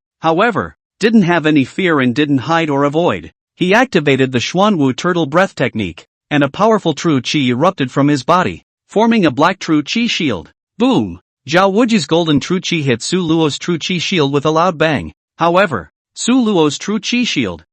didn't have any fear and didn't hide or avoid. He activated the Xuanwu turtle breath technique, and a powerful true qi erupted from his body, forming a black true qi shield. Boom! Zhao Wuji's golden true qi hit Su Luo's true qi shield with a loud bang. However, Su Luo's true qi shield,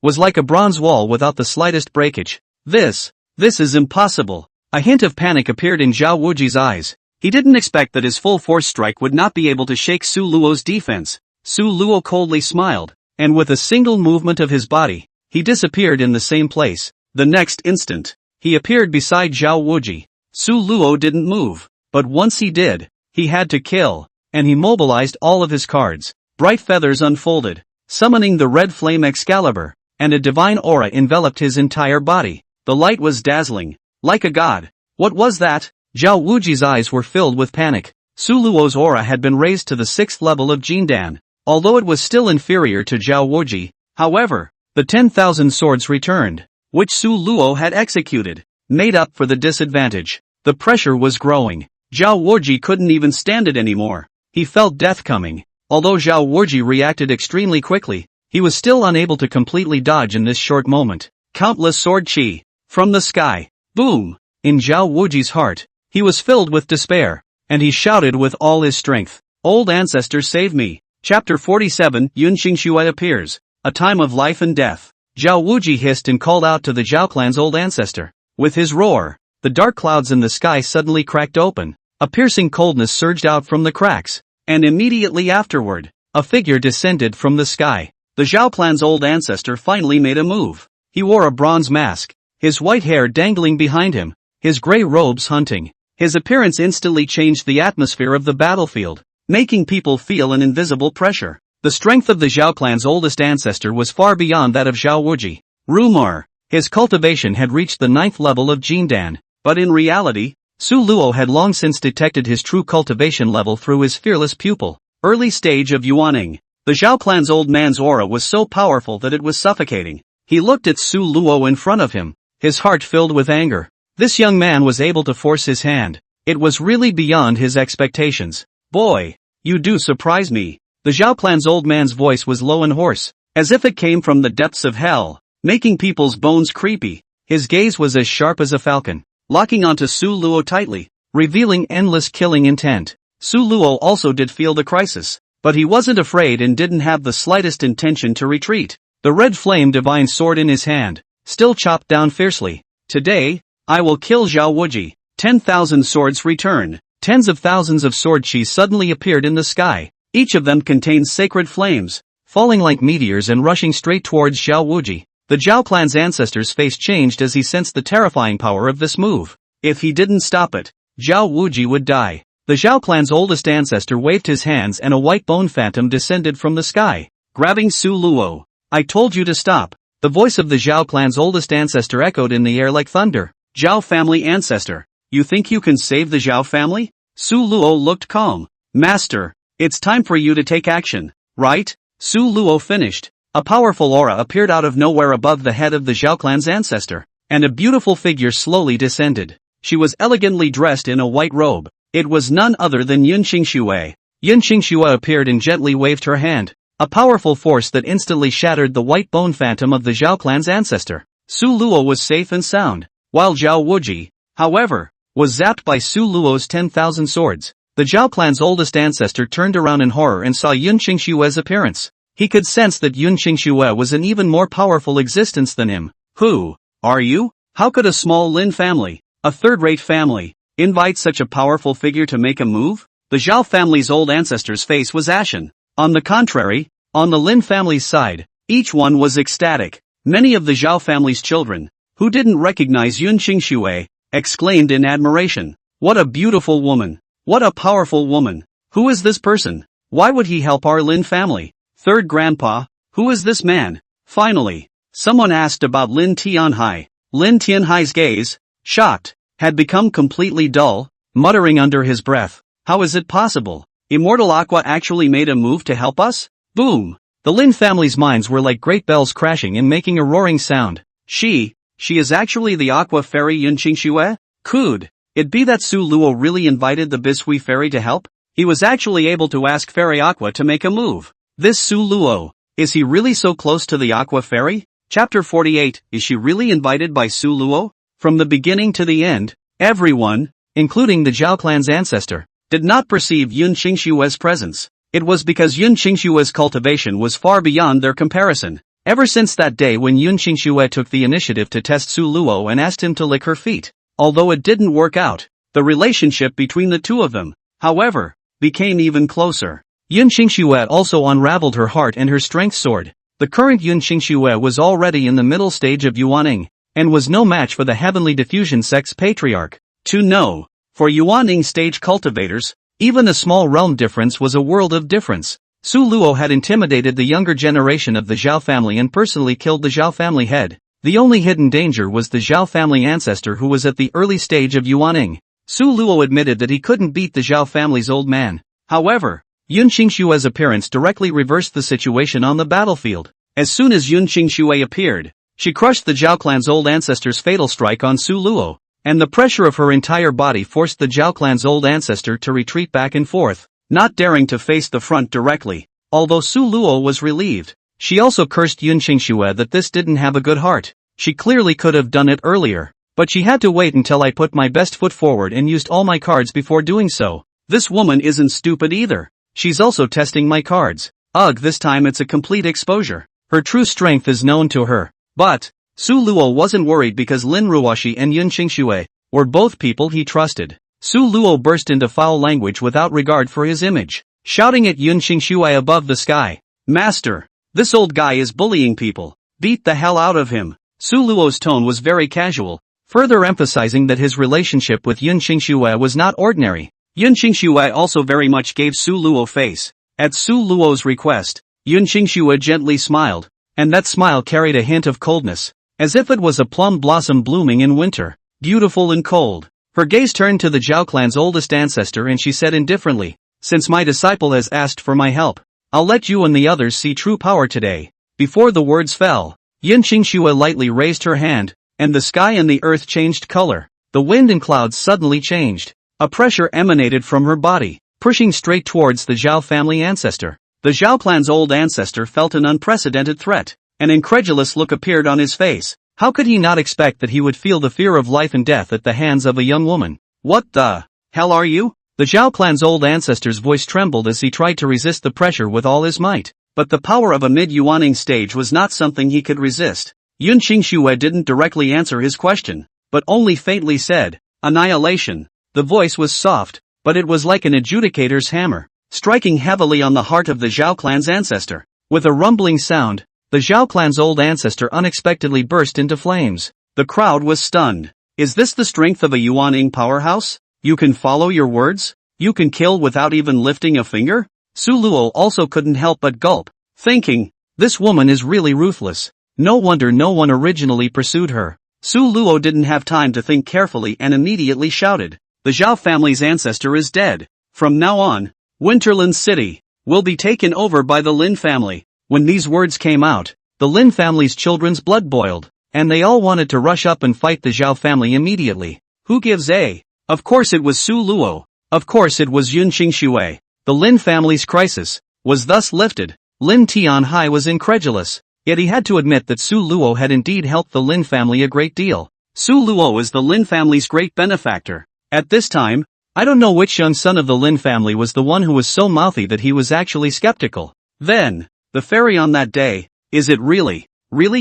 was like a bronze wall without the slightest breakage. This is impossible. A hint of panic appeared in Zhao Wuji's eyes. He didn't expect that his full force strike would not be able to shake Su Luo's defense. Su Luo coldly smiled, and with a single movement of his body, he disappeared in the same place. The next instant, he appeared beside Zhao Wuji. Su Luo didn't move, but once he did, he had to kill, and he mobilized all of his cards. Bright feathers unfolded, summoning the red flame Excalibur, and a divine aura enveloped his entire body. The light was dazzling, like a god. What was that? Zhao Wuji's eyes were filled with panic. Su Luo's aura had been raised to the 6th level of Jindan, although it was still inferior to Zhao Wuji. However, the 10,000 swords returned, which Su Luo had executed, made up for the disadvantage. The pressure was growing. Zhao Wuji couldn't even stand it anymore. He felt death coming. Although Zhao Wuji reacted extremely quickly, he was still unable to completely dodge in this short moment. Countless sword qi from the sky. Boom! In Zhao Wuji's heart, he was filled with despair, and he shouted with all his strength, "Old ancestor, save me!" Chapter 47, Yun Qingshui appears. A time of life and death. Zhao Wuji hissed and called out to the Zhao clan's old ancestor. With his roar, the dark clouds in the sky suddenly cracked open. A piercing coldness surged out from the cracks, and immediately afterward, a figure descended from the sky. The Zhao clan's old ancestor finally made a move. He wore a bronze mask, his white hair dangling behind him, his gray robes hunting. His appearance instantly changed the atmosphere of the battlefield. making people feel an invisible pressure. The strength of the Zhao clan's oldest ancestor was far beyond that of Zhao Wuji. Rumor. His cultivation had reached the 9th level of Jindan, but in reality, Su Luo had long since detected his true cultivation level through his fearless pupil. Early stage of Yuaning. The Zhao clan's old man's aura was so powerful that it was suffocating. He looked at Su Luo in front of him, his heart filled with anger. This young man was able to force his hand. It was really beyond his expectations. Boy, you do surprise me. The Zhao clan's old man's voice was low and hoarse, as if it came from the depths of hell, making people's bones creepy. His gaze was as sharp as a falcon, locking onto Su Luo tightly, revealing endless killing intent. Su Luo also did feel the crisis, but he wasn't afraid and didn't have the slightest intention to retreat. The red flame divine sword in his hand, still chopped down fiercely. Today, I will kill Zhao Wuji. 10,000 swords return. Tens of thousands of sword chi suddenly appeared in the sky. Each of them contained sacred flames, falling like meteors and rushing straight towards Zhao Wuji. The Zhao clan's ancestor's face changed as he sensed the terrifying power of this move. If he didn't stop it, Zhao Wuji would die. The Zhao clan's oldest ancestor waved his hands and a white bone phantom descended from the sky, grabbing Su Luo. I told you to stop. The voice of the Zhao clan's oldest ancestor echoed in the air like thunder. Zhao family ancestor, you think you can save the Zhao family? Su Luo looked calm. Master, it's time for you to take action, right? Su Luo finished. A powerful aura appeared out of nowhere above the head of the Zhao clan's ancestor, and a beautiful figure slowly descended. She was elegantly dressed in a white robe. It was none other than Yun Qingxue. Yun Qingxue appeared and gently waved her hand, a powerful force that instantly shattered the white bone phantom of the Zhao clan's ancestor. Su Luo was safe and sound, while Zhao Wuji, however, was zapped by Su Luo's 10,000 swords. The Zhao clan's oldest ancestor turned around in horror and saw Yun Qingxue's appearance. He could sense that Yun Qingxue was an even more powerful existence than him. Who are you? How could a small Lin family, a third-rate family, invite such a powerful figure to make a move? The Zhao family's old ancestor's face was ashen. On the contrary, on the Lin family's side, each one was ecstatic. Many of the Zhao family's children, who didn't recognize Yun Qingxue, exclaimed in admiration. What a beautiful woman! What a powerful woman! Who is this person? Why would he help our Lin family? Third grandpa, who is this man? Finally, someone asked about Lin Tianhai. Lin Tianhai's gaze, shocked, had become completely dull, muttering under his breath. How is it possible? Immortal Aqua actually made a move to help us? Boom! The Lin family's minds were like great bells crashing and making a roaring sound. She is actually the Aqua Fairy Yun Qingxue? Could it be that Su Luo really invited the Bishui Fairy to help? He was actually able to ask Fairy Aqua to make a move. This Su Luo, is he really so close to the Aqua Fairy? Chapter 48, is she really invited by Su Luo? From the beginning to the end, everyone, including the Zhao clan's ancestor, did not perceive Yun Qingxue's presence. It was because Yun Qingxue's cultivation was far beyond their comparison. Ever since that day when Yun Qingxue took the initiative to test Su Luo and asked him to lick her feet, although it didn't work out, the relationship between the two of them, however, became even closer. Yun Qingxue also unraveled her heart and her strength sword. The current Yun Qingxue was already in the middle stage of Yuaning, and was no match for the Heavenly Diffusion Sect's patriarch. To know, for Yuaning stage cultivators, even a small realm difference was a world of difference. Su Luo had intimidated the younger generation of the Zhao family and personally killed the Zhao family head. The only hidden danger was the Zhao family ancestor who was at the early stage of Yuaning. Su Luo admitted that he couldn't beat the Zhao family's old man. However, Yun Qingxue's appearance directly reversed the situation on the battlefield. As soon as Yun Qingxue appeared, she crushed the Zhao clan's old ancestor's fatal strike on Su Luo, and the pressure of her entire body forced the Zhao clan's old ancestor to retreat back and forth, not daring to face the front directly. Although Su Luo was relieved, she also cursed Yun Qingxue that this didn't have a good heart. She clearly could have done it earlier, but she had to wait until I put my best foot forward and used all my cards before doing so. This woman isn't stupid either. She's also testing my cards. Ugh, this time it's a complete exposure. Her true strength is known to her. But Su Luo wasn't worried because Lin Ruoxi and Yun Qingxue were both people he trusted. Su Luo burst into foul language without regard for his image, shouting at Yun Qingxue above the sky. Master, this old guy is bullying people. Beat the hell out of him. Su Luo's tone was very casual, further emphasizing that his relationship with Yun Qingxue was not ordinary. Yun Qingxue also very much gave Su Luo face. At Su Luo's request, Yun Qingxue gently smiled, and that smile carried a hint of coldness, as if it was a plum blossom blooming in winter, beautiful and cold. Her gaze turned to the Zhao clan's oldest ancestor and she said indifferently, "Since my disciple has asked for my help, I'll let you and the others see true power today." Before the words fell, Yun Qingxue lightly raised her hand, and the sky and the earth changed color. The wind and clouds suddenly changed. A pressure emanated from her body, pushing straight towards the Zhao family ancestor. The Zhao clan's old ancestor felt an unprecedented threat. An incredulous look appeared on his face. How could he not expect that he would feel the fear of life and death at the hands of a young woman? "What the hell are you?" The Zhao clan's old ancestor's voice trembled as he tried to resist the pressure with all his might. But the power of a mid-Yuaning stage was not something he could resist. Yun Qingxue didn't directly answer his question, but only faintly said, "Annihilation." The voice was soft, but it was like an adjudicator's hammer, striking heavily on the heart of the Zhao clan's ancestor. With a rumbling sound, the Zhao clan's old ancestor unexpectedly burst into flames. The crowd was stunned. Is this the strength of a Yuaning powerhouse? You can follow your words? You can kill without even lifting a finger? Su Luo also couldn't help but gulp, thinking, this woman is really ruthless. No wonder no one originally pursued her. Su Luo didn't have time to think carefully and immediately shouted, "The Zhao family's ancestor is dead. From now on, Winterland City will be taken over by the Lin family." When these words came out, the Lin family's children's blood boiled, and they all wanted to rush up and fight the Zhao family immediately. Who gives a? Of course it was Su Luo. Of course it was Yun Qingxue. The Lin family's crisis was thus lifted. Lin Tianhai was incredulous, yet he had to admit that Su Luo had indeed helped the Lin family a great deal. Su Luo is the Lin family's great benefactor. At this time, I don't know which young son of the Lin family was the one who was so mouthy that he was actually skeptical. Then, the fairy on that day, is it really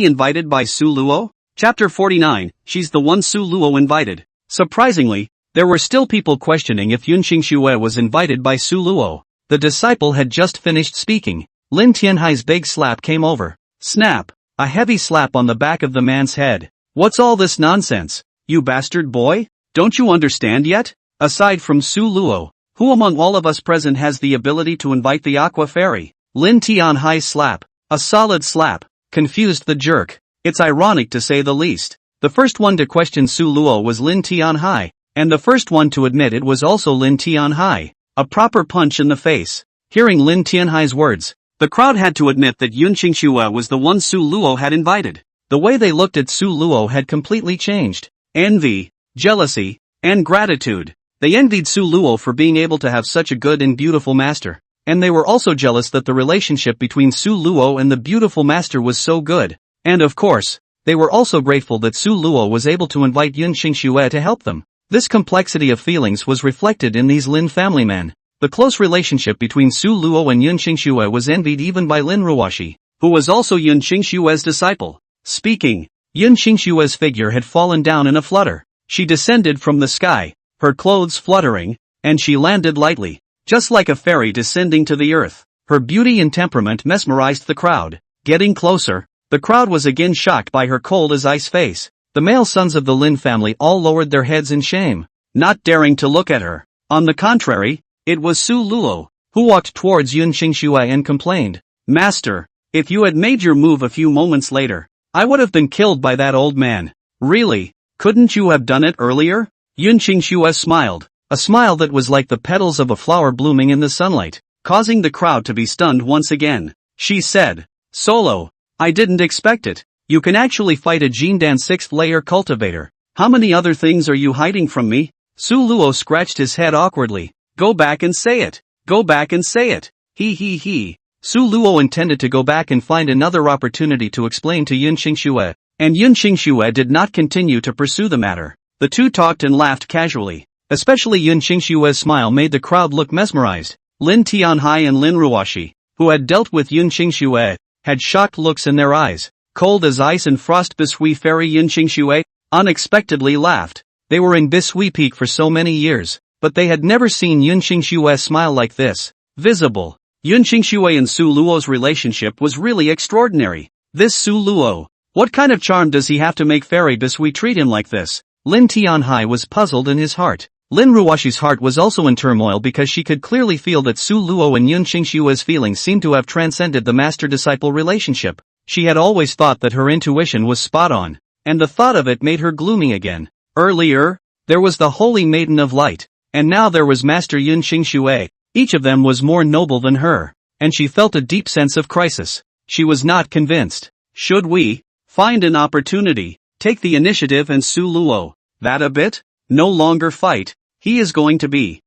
invited by Su Luo? Chapter 49, she's the one Su Luo invited. Surprisingly, there were still people questioning if Yun Qingxue was invited by Su Luo. The disciple had just finished speaking. Lin Tianhai's big slap came over. Snap! A heavy slap on the back of the man's head. What's all this nonsense? You bastard boy? Don't you understand yet? Aside from Su Luo, who among all of us present has the ability to invite the Aqua Fairy? Lin Tianhai's slap, a solid slap, confused the jerk. It's ironic to say the least. The first one to question Su Luo was Lin Tianhai, and the first one to admit it was also Lin Tianhai. A proper punch in the face. Hearing Lin Tianhai's words, the crowd had to admit that Yun Qingxue was the one Su Luo had invited. The way they looked at Su Luo had completely changed. Envy, jealousy, and gratitude. They envied Su Luo for being able to have such a good and beautiful master, and they were also jealous that the relationship between Su Luo and the beautiful master was so good. And of course, they were also grateful that Su Luo was able to invite Yun Qingxue to help them. This complexity of feelings was reflected in these Lin family men. The close relationship between Su Luo and Yun Qingxue was envied even by Lin Ruoxi, who was also Yun Qingxue's disciple. Speaking, Yun Qingxue's figure had fallen down in a flutter. She descended from the sky, her clothes fluttering, and she landed lightly, just like a fairy descending to the earth. Her beauty and temperament mesmerized the crowd. Getting closer, the crowd was again shocked by her cold as ice face. The male sons of the Lin family all lowered their heads in shame, not daring to look at her. On the contrary, it was Su Luo, who walked towards Yun Qingxue and complained, "Master, if you had made your move a few moments later, I would have been killed by that old man. Really? Couldn't you have done it earlier?" Yun Qingxue smiled, a smile that was like the petals of a flower blooming in the sunlight, causing the crowd to be stunned once again. She said, "Solo, I didn't expect it. You can actually fight a Jindan 6th layer cultivator. How many other things are you hiding from me?" Su Luo scratched his head awkwardly. "Go back and say it. Go back and say it. He. Su Luo intended to go back and find another opportunity to explain to Yun Qingxue, and Yun Qingxue did not continue to pursue the matter. The two talked and laughed casually. Especially Yun Qingxue's smile made the crowd look mesmerized. Lin Tianhai and Lin Ruoxi, who had dealt with Yun Qingxue, had shocked looks in their eyes. Cold as ice and frost Bisui fairy Yun Qingxue unexpectedly laughed. They were in Bisui Peak for so many years, but they had never seen Yun Qingxue smile like this. Visible. Yun Qingxue and Su Luo's relationship was really extraordinary. This Su Luo, what kind of charm does he have to make fairy Bisui treat him like this? Lin Tianhai was puzzled in his heart. Lin Ruoxi's heart was also in turmoil because she could clearly feel that Su Luo and Yun Qingshue's feelings seemed to have transcended the master-disciple relationship. She had always thought that her intuition was spot on, and the thought of it made her gloomy again. Earlier, there was the Holy Maiden of Light, and now there was Master Yun Qingxue. Each of them was more noble than her, and she felt a deep sense of crisis. She was not convinced. Should we find an opportunity, take the initiative and Su Luo that a bit? No longer fight. He is going to be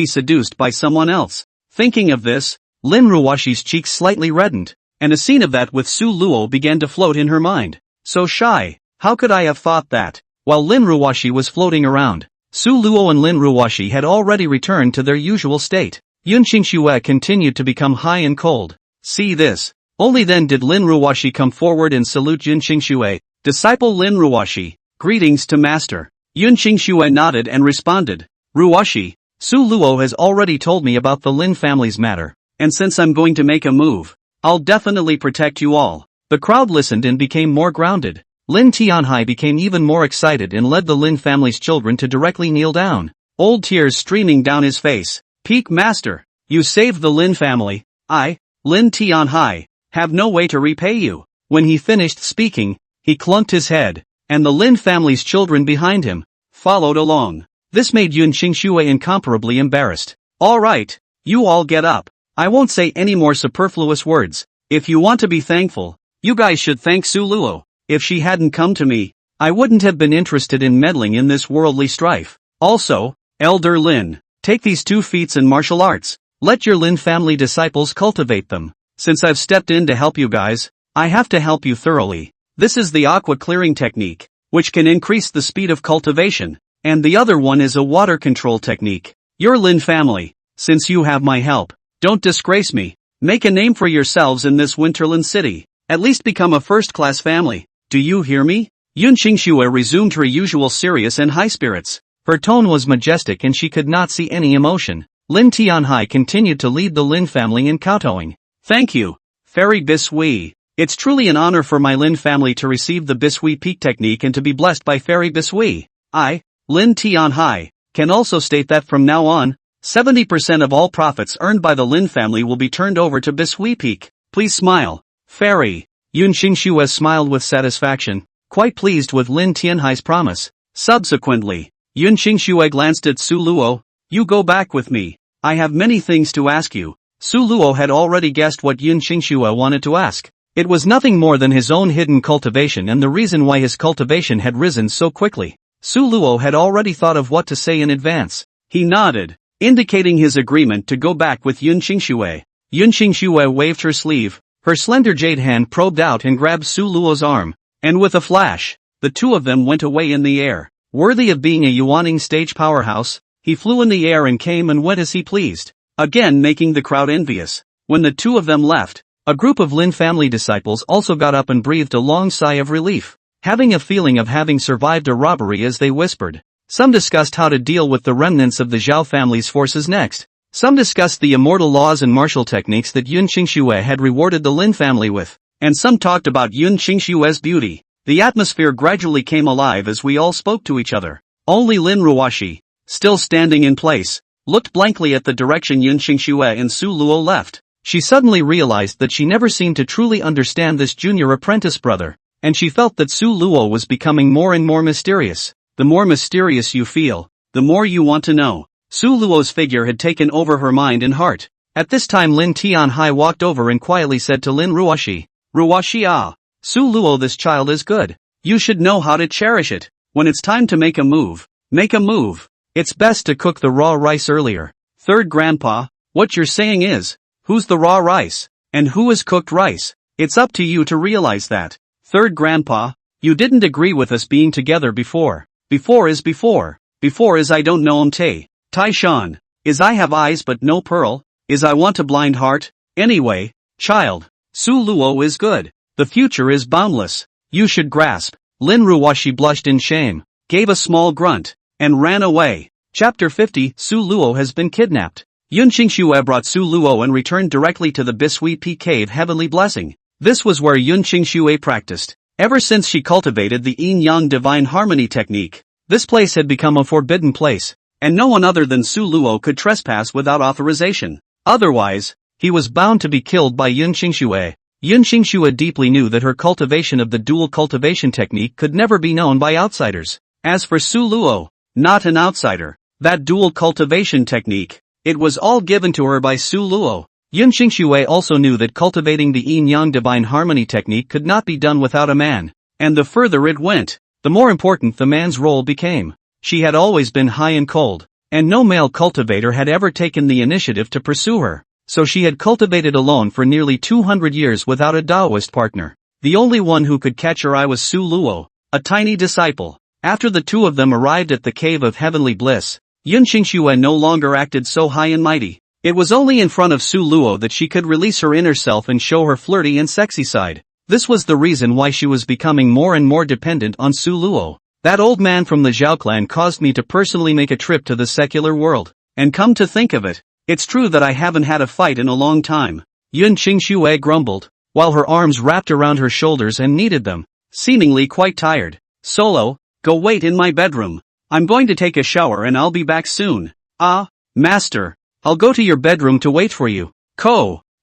seduced by someone else. Thinking of this, Lin Ruoxi's cheeks slightly reddened, and a scene of that with Su Luo began to float in her mind. So shy, how could I have thought that? While Lin Ruoxi was floating around, Su Luo and Lin Ruoxi had already returned to their usual state. Yun Qingxue continued to become high and cold. See this. Only then did Lin Ruoxi come forward and salute Yun Qingxue. Disciple Lin Ruoxi, greetings to master. Yun Qingxue nodded and responded, Ruoxi, Su Luo has already told me about the Lin family's matter, and since I'm going to make a move, I'll definitely protect you all. The crowd listened and became more grounded. Lin Tianhai became even more excited and led the Lin family's children to directly kneel down, old tears streaming down his face. Peak Master, you saved the Lin family. I, Lin Tianhai, have no way to repay you. When he finished speaking, he clunked his head, and the Lin family's children behind him followed along. This made Yun Qingxue incomparably embarrassed. All right, you all get up. I won't say any more superfluous words. If you want to be thankful, you guys should thank Su Luo. If she hadn't come to me, I wouldn't have been interested in meddling in this worldly strife. Also, Elder Lin, take these 2 feats in martial arts. Let your Lin family disciples cultivate them. Since I've stepped in to help you guys, I have to help you thoroughly. This is the aqua clearing technique, which can increase the speed of cultivation, and the other one is a water control technique. Your Lin family, since you have my help, don't disgrace me. Make a name for yourselves in this Winterland city. At least become a first-class family. Do you hear me? Yun Qingxue resumed her usual serious and high spirits. Her tone was majestic and she could not see any emotion. Lin Tianhai continued to lead the Lin family in kowtowing. Thank you, Fairy Bisui. It's truly an honor for my Lin family to receive the Bisui Peak technique and to be blessed by Fairy Bisui. I, Lin Tianhai, can also state that from now on, 70% of all profits earned by the Lin family will be turned over to Bisui Peak. Please smile. Fairy. Yun Qingxue smiled with satisfaction, quite pleased with Lin Tianhai's promise. Subsequently, Yun Qingxue glanced at Su Luo. You go back with me. I have many things to ask you. Su Luo had already guessed what Yun Qingxue wanted to ask. It was nothing more than his own hidden cultivation and the reason why his cultivation had risen so quickly. Su Luo had already thought of what to say in advance. He nodded, indicating his agreement to go back with Yun Qingxue. Yun Qingxue waved her sleeve. Her slender jade hand probed out and grabbed Su Luo's arm, and with a flash, the two of them went away in the air. Worthy of being a Yuaning stage powerhouse, he flew in the air and came and went as he pleased, again making the crowd envious. When the two of them left, a group of Lin family disciples also got up and breathed a long sigh of relief, having a feeling of having survived a robbery as they whispered. Some discussed how to deal with the remnants of the Zhao family's forces next. Some discussed the immortal laws and martial techniques that Yun Qingxue had rewarded the Lin family with, and some talked about Yun Qingxue's beauty. The atmosphere gradually came alive as we all spoke to each other. Only Lin Ruoxi, still standing in place, looked blankly at the direction Yun Qingxue and Su Luo left. She suddenly realized that she never seemed to truly understand this junior apprentice brother, and she felt that Su Luo was becoming more and more mysterious. The more mysterious you feel, the more you want to know. Su Luo's figure had taken over her mind and heart. At this time Lin Tianhai walked over and quietly said to Lin Ruoxi, Ruoxi ah, Su Luo, this child is good. You should know how to cherish it. When it's time to make a move, make a move. It's best to cook the raw rice earlier. Third grandpa, what you're saying is, who's the raw rice? And who is cooked rice? It's up to you to realize that. Third grandpa, you didn't agree with us being together before. Before is before. Before is I don't know Tai Shan. Is I have eyes but no pearl. Is I want a blind heart. Anyway, child, Su Luo is good. The future is boundless. You should grasp. Lin Ruoxi blushed in shame, gave a small grunt, and ran away. Chapter 50, Su Luo has been kidnapped. Yun Qingxue brought Su Luo and returned directly to the Bisui P Cave Heavenly Blessing. This was where Yun Qingxue practiced. Ever since she cultivated the Yin-Yang Divine Harmony technique, this place had become a forbidden place. and no one other than Su Luo could trespass without authorization. Otherwise, he was bound to be killed by Yun Qingxue. Yun Qingxue deeply knew that her cultivation of the dual cultivation technique could never be known by outsiders. As for Su Luo, not an outsider, that dual cultivation technique, it was all given to her by Su Luo. Yun Qingxue also knew that cultivating the yin-yang divine harmony technique could not be done without a man, and the further it went, the more important the man's role became. She had always been high and cold, and no male cultivator had ever taken the initiative to pursue her, so she had cultivated alone for nearly 200 years without a Taoist partner. The only one who could catch her eye was Su Luo, a tiny disciple. After the two of them arrived at the Cave of Heavenly Bliss, Yun Qingxue no longer acted so high and mighty. It was only in front of Su Luo that she could release her inner self and show her flirty and sexy side. This was the reason why she was becoming more and more dependent on Su Luo. That old man from the Zhao clan caused me to personally make a trip to the secular world. And come to think of it, it's true that I haven't had a fight in a long time. Yun Qingxue grumbled, while her arms wrapped around her shoulders and kneaded them, seemingly quite tired. Solo, go wait in my bedroom. I'm going to take a shower and I'll be back soon. Ah, master, I'll go to your bedroom to wait for you.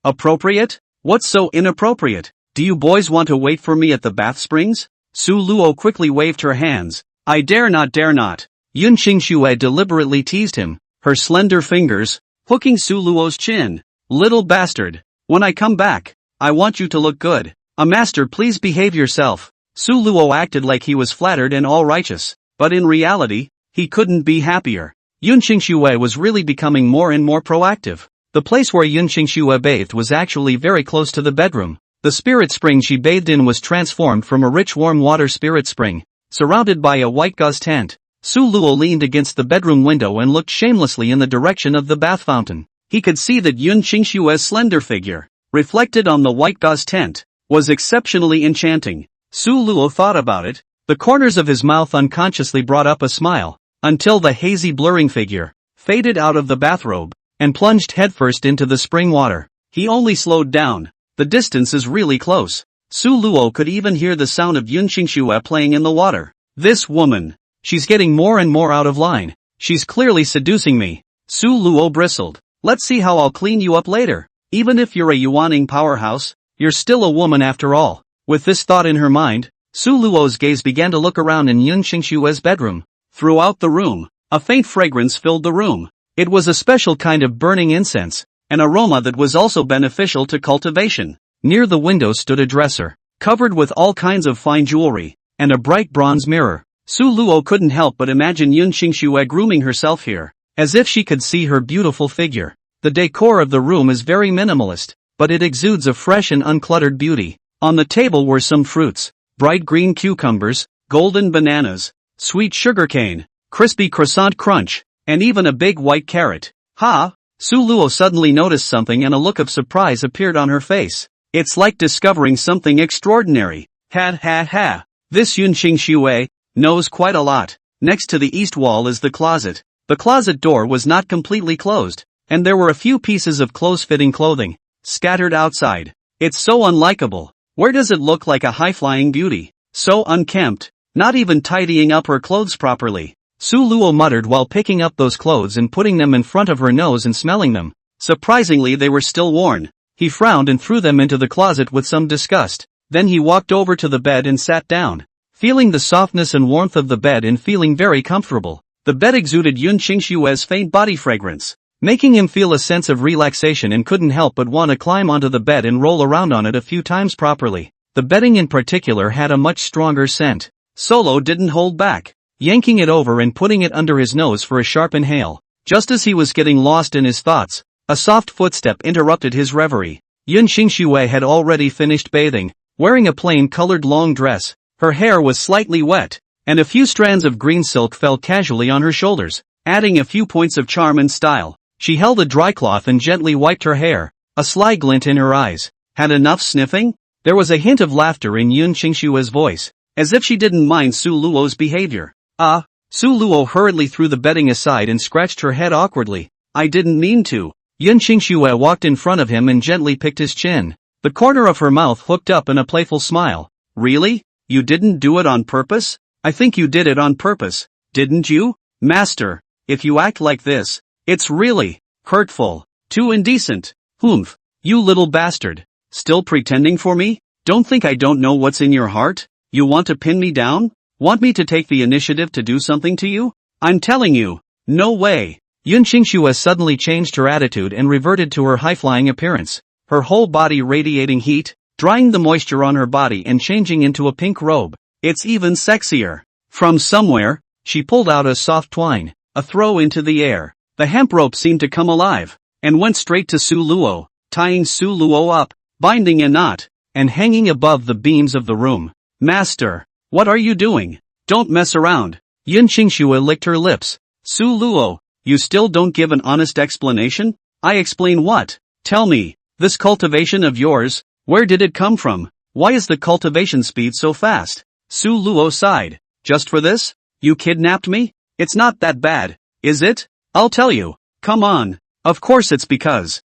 Appropriate? What's so inappropriate? Do you boys want to wait for me at the bath springs? Su Luo quickly waved her hands. I dare not, dare not. Yun Qingxue deliberately teased him, her slender fingers hooking Su Luo's chin. Little bastard, when I come back, I want you to look good. A master, please behave yourself. Su Luo acted like he was flattered and all righteous, but in reality, he couldn't be happier. Yun Qingxue was really becoming more and more proactive. The place where Yun Qingxue bathed was actually very close to the bedroom. The spirit spring she bathed in was transformed from a rich warm water spirit spring, surrounded by a white gauze tent. Su Luo leaned against the bedroom window and looked shamelessly in the direction of the bath fountain. He could see that Yun Qingxue's slender figure, reflected on the white gauze tent, was exceptionally enchanting. Su Luo thought about it. The corners of his mouth unconsciously brought up a smile, until the hazy blurring figure faded out of the bathrobe and plunged headfirst into the spring water. He only slowed down. The distance is really close. Su Luo could even hear the sound of Yun Qingxue playing in the water. This woman, she's getting more and more out of line. She's clearly seducing me. Su Luo bristled. Let's see how I'll clean you up later. Even if you're a Yuaning powerhouse, you're still a woman after all. With this thought in her mind, Su Luo's gaze began to look around in Yun Qingxue's bedroom. Throughout the room, a faint fragrance filled the room. It was a special kind of burning incense, an aroma that was also beneficial to cultivation. Near the window stood a dresser, covered with all kinds of fine jewelry, and a bright bronze mirror. Su Luo couldn't help but imagine Yun Qingxue grooming herself here, as if she could see her beautiful figure. The decor of the room is very minimalist, but it exudes a fresh and uncluttered beauty. On the table were some fruits, bright green cucumbers, golden bananas, sweet sugarcane, crispy croissant crunch, and even a big white carrot. Ha! Su Luo suddenly noticed something and a look of surprise appeared on her face. It's like discovering something extraordinary. Ha ha ha. This Yun Qingxue knows quite a lot. Next to the east wall is the closet. The closet door was not completely closed, and there were a few pieces of close-fitting clothing scattered outside. It's so unlikable. Where does it look like a high-flying beauty? So unkempt, not even tidying up her clothes properly. Su Luo muttered while picking up those clothes and putting them in front of her nose and smelling them. Surprisingly, they were still worn. He frowned and threw them into the closet with some disgust. Then he walked over to the bed and sat down, feeling the softness and warmth of the bed and feeling very comfortable. The bed exuded Yun Qingxue's faint body fragrance, making him feel a sense of relaxation and couldn't help but want to climb onto the bed and roll around on it a few times properly. The bedding in particular had a much stronger scent. Solo didn't hold back, yanking it over and putting it under his nose for a sharp inhale. Just as he was getting lost in his thoughts, a soft footstep interrupted his reverie. Yun Qingxue had already finished bathing, wearing a plain-colored long dress. Her hair was slightly wet, and a few strands of green silk fell casually on her shoulders, adding a few points of charm and style. She held a dry cloth and gently wiped her hair, a sly glint in her eyes. Had enough sniffing? There was a hint of laughter in Yun Qingxue's voice, as if she didn't mind Su Luo's behavior. Su Luo hurriedly threw the bedding aside and scratched her head awkwardly. I didn't mean to. Yun Qingxue walked in front of him and gently picked his chin. The corner of her mouth hooked up in a playful smile. Really? You didn't do it on purpose? I think you did it on purpose, didn't you? Master, if you act like this, it's really hurtful, too indecent. Humph, you little bastard. Still pretending for me? Don't think I don't know what's in your heart? You want to pin me down? Want me to take the initiative to do something to you? I'm telling you, no way. Yun Qingxue suddenly changed her attitude and reverted to her high-flying appearance, her whole body radiating heat, drying the moisture on her body and changing into a pink robe. It's even sexier. From somewhere, she pulled out a soft twine, a throw into the air. The hemp rope seemed to come alive, and went straight to Su Luo, tying Su Luo up, binding a knot, and hanging above the beams of the room. Master, what are you doing? Don't mess around. Yun Qingxue licked her lips. Su Luo, you still don't give an honest explanation? I explain what? Tell me, this cultivation of yours, where did it come from? Why is the cultivation speed so fast? Su Luo sighed. Just for this? You kidnapped me? It's not that bad, is it? I'll tell you. Come on. Of course it's because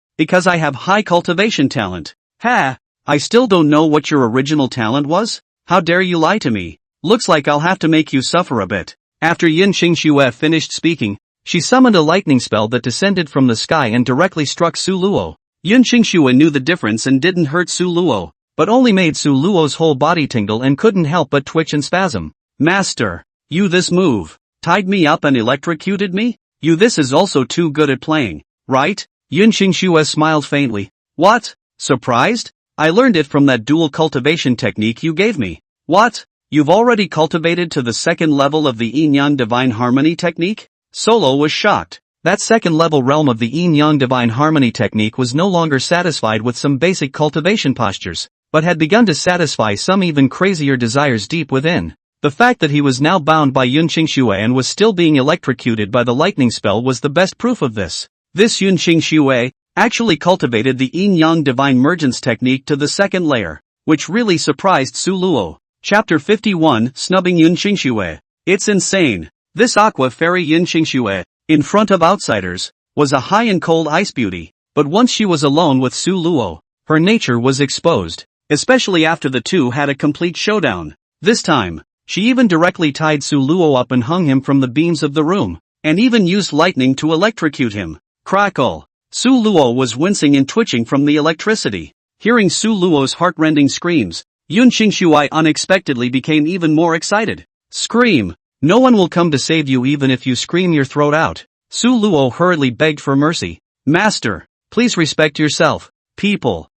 I have high cultivation talent. Ha! I still don't know what your original talent was? How dare you lie to me? Looks like I'll have to make you suffer a bit. After Yun Qingxue finished speaking, she summoned a lightning spell that descended from the sky and directly struck Su Luo. Yun Qingxue knew the difference and didn't hurt Su Luo, but only made Su Luo's whole body tingle and couldn't help but twitch and spasm. Master, you this move, tied me up and electrocuted me? You this is also too good at playing, right? Yun Qingxue smiled faintly. What? Surprised? I learned it from that dual cultivation technique you gave me. What? You've already cultivated to the second level of the Yin-Yang Divine Harmony technique? Solo was shocked. That second level realm of the Yin-Yang Divine Harmony technique was no longer satisfied with some basic cultivation postures, but had begun to satisfy some even crazier desires deep within. The fact that he was now bound by Yun Qingxue and was still being electrocuted by the lightning spell was the best proof of this. This Yun Qingxue actually cultivated the Yin-Yang Divine Mergence technique to the second layer, which really surprised Su Luo. Chapter 51, Snubbing Yun Qingxue. It's insane. This aqua fairy Yun Qingxue, in front of outsiders, was a high and cold ice beauty, but once she was alone with Su Luo, her nature was exposed, especially after the two had a complete showdown. This time, she even directly tied Su Luo up and hung him from the beams of the room, and even used lightning to electrocute him. Crackle! Su Luo was wincing and twitching from the electricity. Hearing Su Luo's heart-rending screams, Yun Qingxue unexpectedly became even more excited. Scream! No one will come to save you even if you scream your throat out. Su Luo hurriedly begged for mercy. Master, please respect yourself. People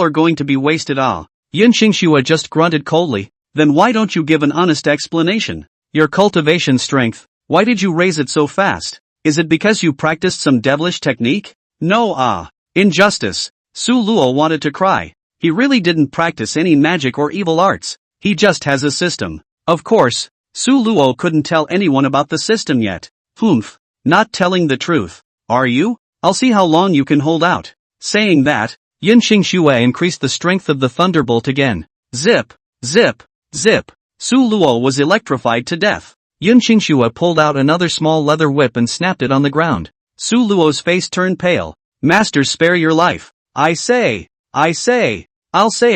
are going to be wasted. Yun Qingxue just grunted coldly. Then why don't you give an honest explanation? Your cultivation strength, why did you raise it so fast? Is it because you practiced some devilish technique? No, injustice. Su Luo wanted to cry. He really didn't practice any magic or evil arts. He just has a system. Of course, Su Luo couldn't tell anyone about the system yet. Humph, not telling the truth. Are you? I'll see how long you can hold out. Saying that, Yun Qingxue increased the strength of the thunderbolt again. Zip, zip, zip. Su Luo was electrified to death. Yun Qingxue pulled out another small leather whip and snapped it on the ground. Su Luo's face turned pale. Master, spare your life. I say, I'll say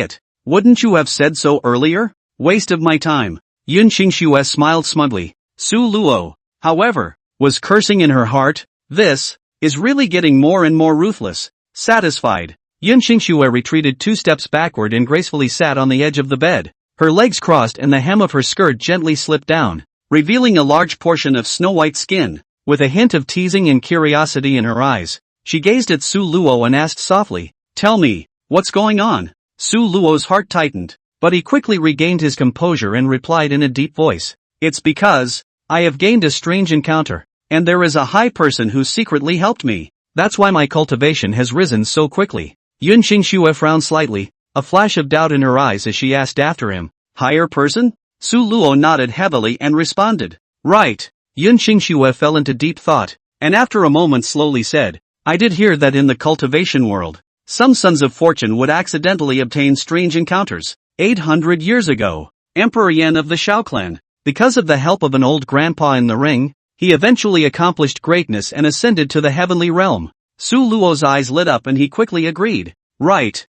it. Wouldn't you have said so earlier? Waste of my time. Yun Qingxue smiled smugly. Su Luo, however, was cursing in her heart. This is really getting more and more ruthless. Satisfied, Yun Qingxue retreated 2 steps backward and gracefully sat on the edge of the bed. Her legs crossed and the hem of her skirt gently slipped down, revealing a large portion of snow-white skin. With a hint of teasing and curiosity in her eyes, she gazed at Su Luo and asked softly, "Tell me, what's going on?" Su Luo's heart tightened, but he quickly regained his composure and replied in a deep voice, "It's because I have gained a strange encounter, and there is a high person who secretly helped me. That's why my cultivation has risen so quickly." Yun Qingxue frowned slightly, a flash of doubt in her eyes as she asked after him, "Higher person?" Su Luo nodded heavily and responded, "Right." Yun Qingxue fell into deep thought, and after a moment slowly said, "I did hear that in the cultivation world, some sons of fortune would accidentally obtain strange encounters. 800 years ago, Emperor Yan of the Shao clan, because of the help of an old grandpa in the ring, he eventually accomplished greatness and ascended to the heavenly realm." Su Luo's eyes lit up and he quickly agreed, Right,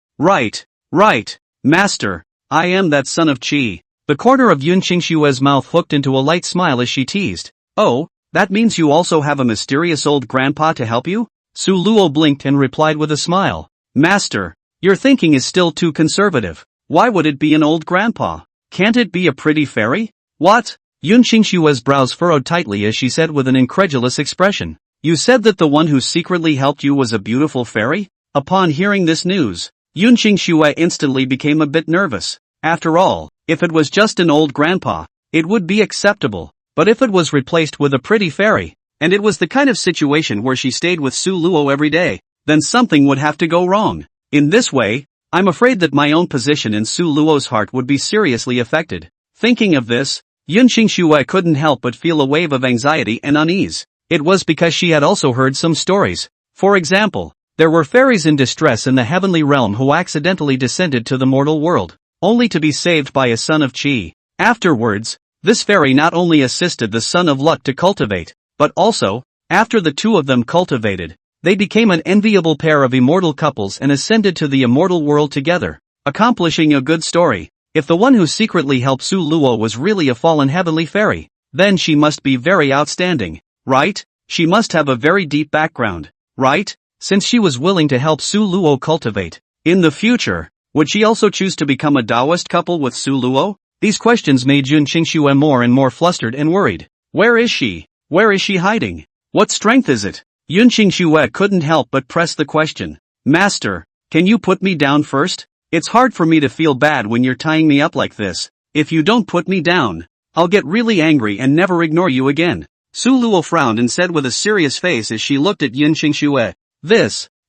Master, I am that son of Qi." The corner of Yun Qingxue's mouth hooked into a light smile as she teased, "Oh, That means you also have a mysterious old grandpa to help you? Su Luo blinked and replied with a smile. Master, your thinking is still too conservative. Why would it be an old grandpa? Can't it be a pretty fairy? What? Yun Qingshua's brows furrowed tightly as she said with an incredulous expression. You said that the one who secretly helped you was a beautiful fairy? Upon hearing this news, Yun Qingshua instantly became a bit nervous. After all, if it was just an old grandpa, it would be acceptable. But if it was replaced with a pretty fairy, and it was the kind of situation where she stayed with Su Luo every day, then something would have to go wrong. In this way, I'm afraid that my own position in Su Luo's heart would be seriously affected. Thinking of this, Yun Qingshua couldn't help but feel a wave of anxiety and unease. It was because she had also heard some stories. For example, there were fairies in distress in the heavenly realm who accidentally descended to the mortal world, only to be saved by a son of Qi. Afterwards, this fairy not only assisted the son of luck to cultivate, but also, after the two of them cultivated, they became an enviable pair of immortal couples and ascended to the immortal world together, accomplishing a good story. If the one who secretly helped Su Luo was really a fallen heavenly fairy, then she must be very outstanding, right? She must have a very deep background, right? Since she was willing to help Su Luo cultivate. In the future, would she also choose to become a Taoist couple with Su Luo? These questions made Yun Qingshua more and more flustered and worried. Where is she? Where is she hiding? What strength is it? Yun Qingshua couldn't help but press the question. Master, can you put me down first? It's hard for me to feel bad when you're tying me up like this. If you don't put me down, I'll get really angry and never ignore you again. Su Luo frowned and said with a serious face as she looked at Yun Qingshua.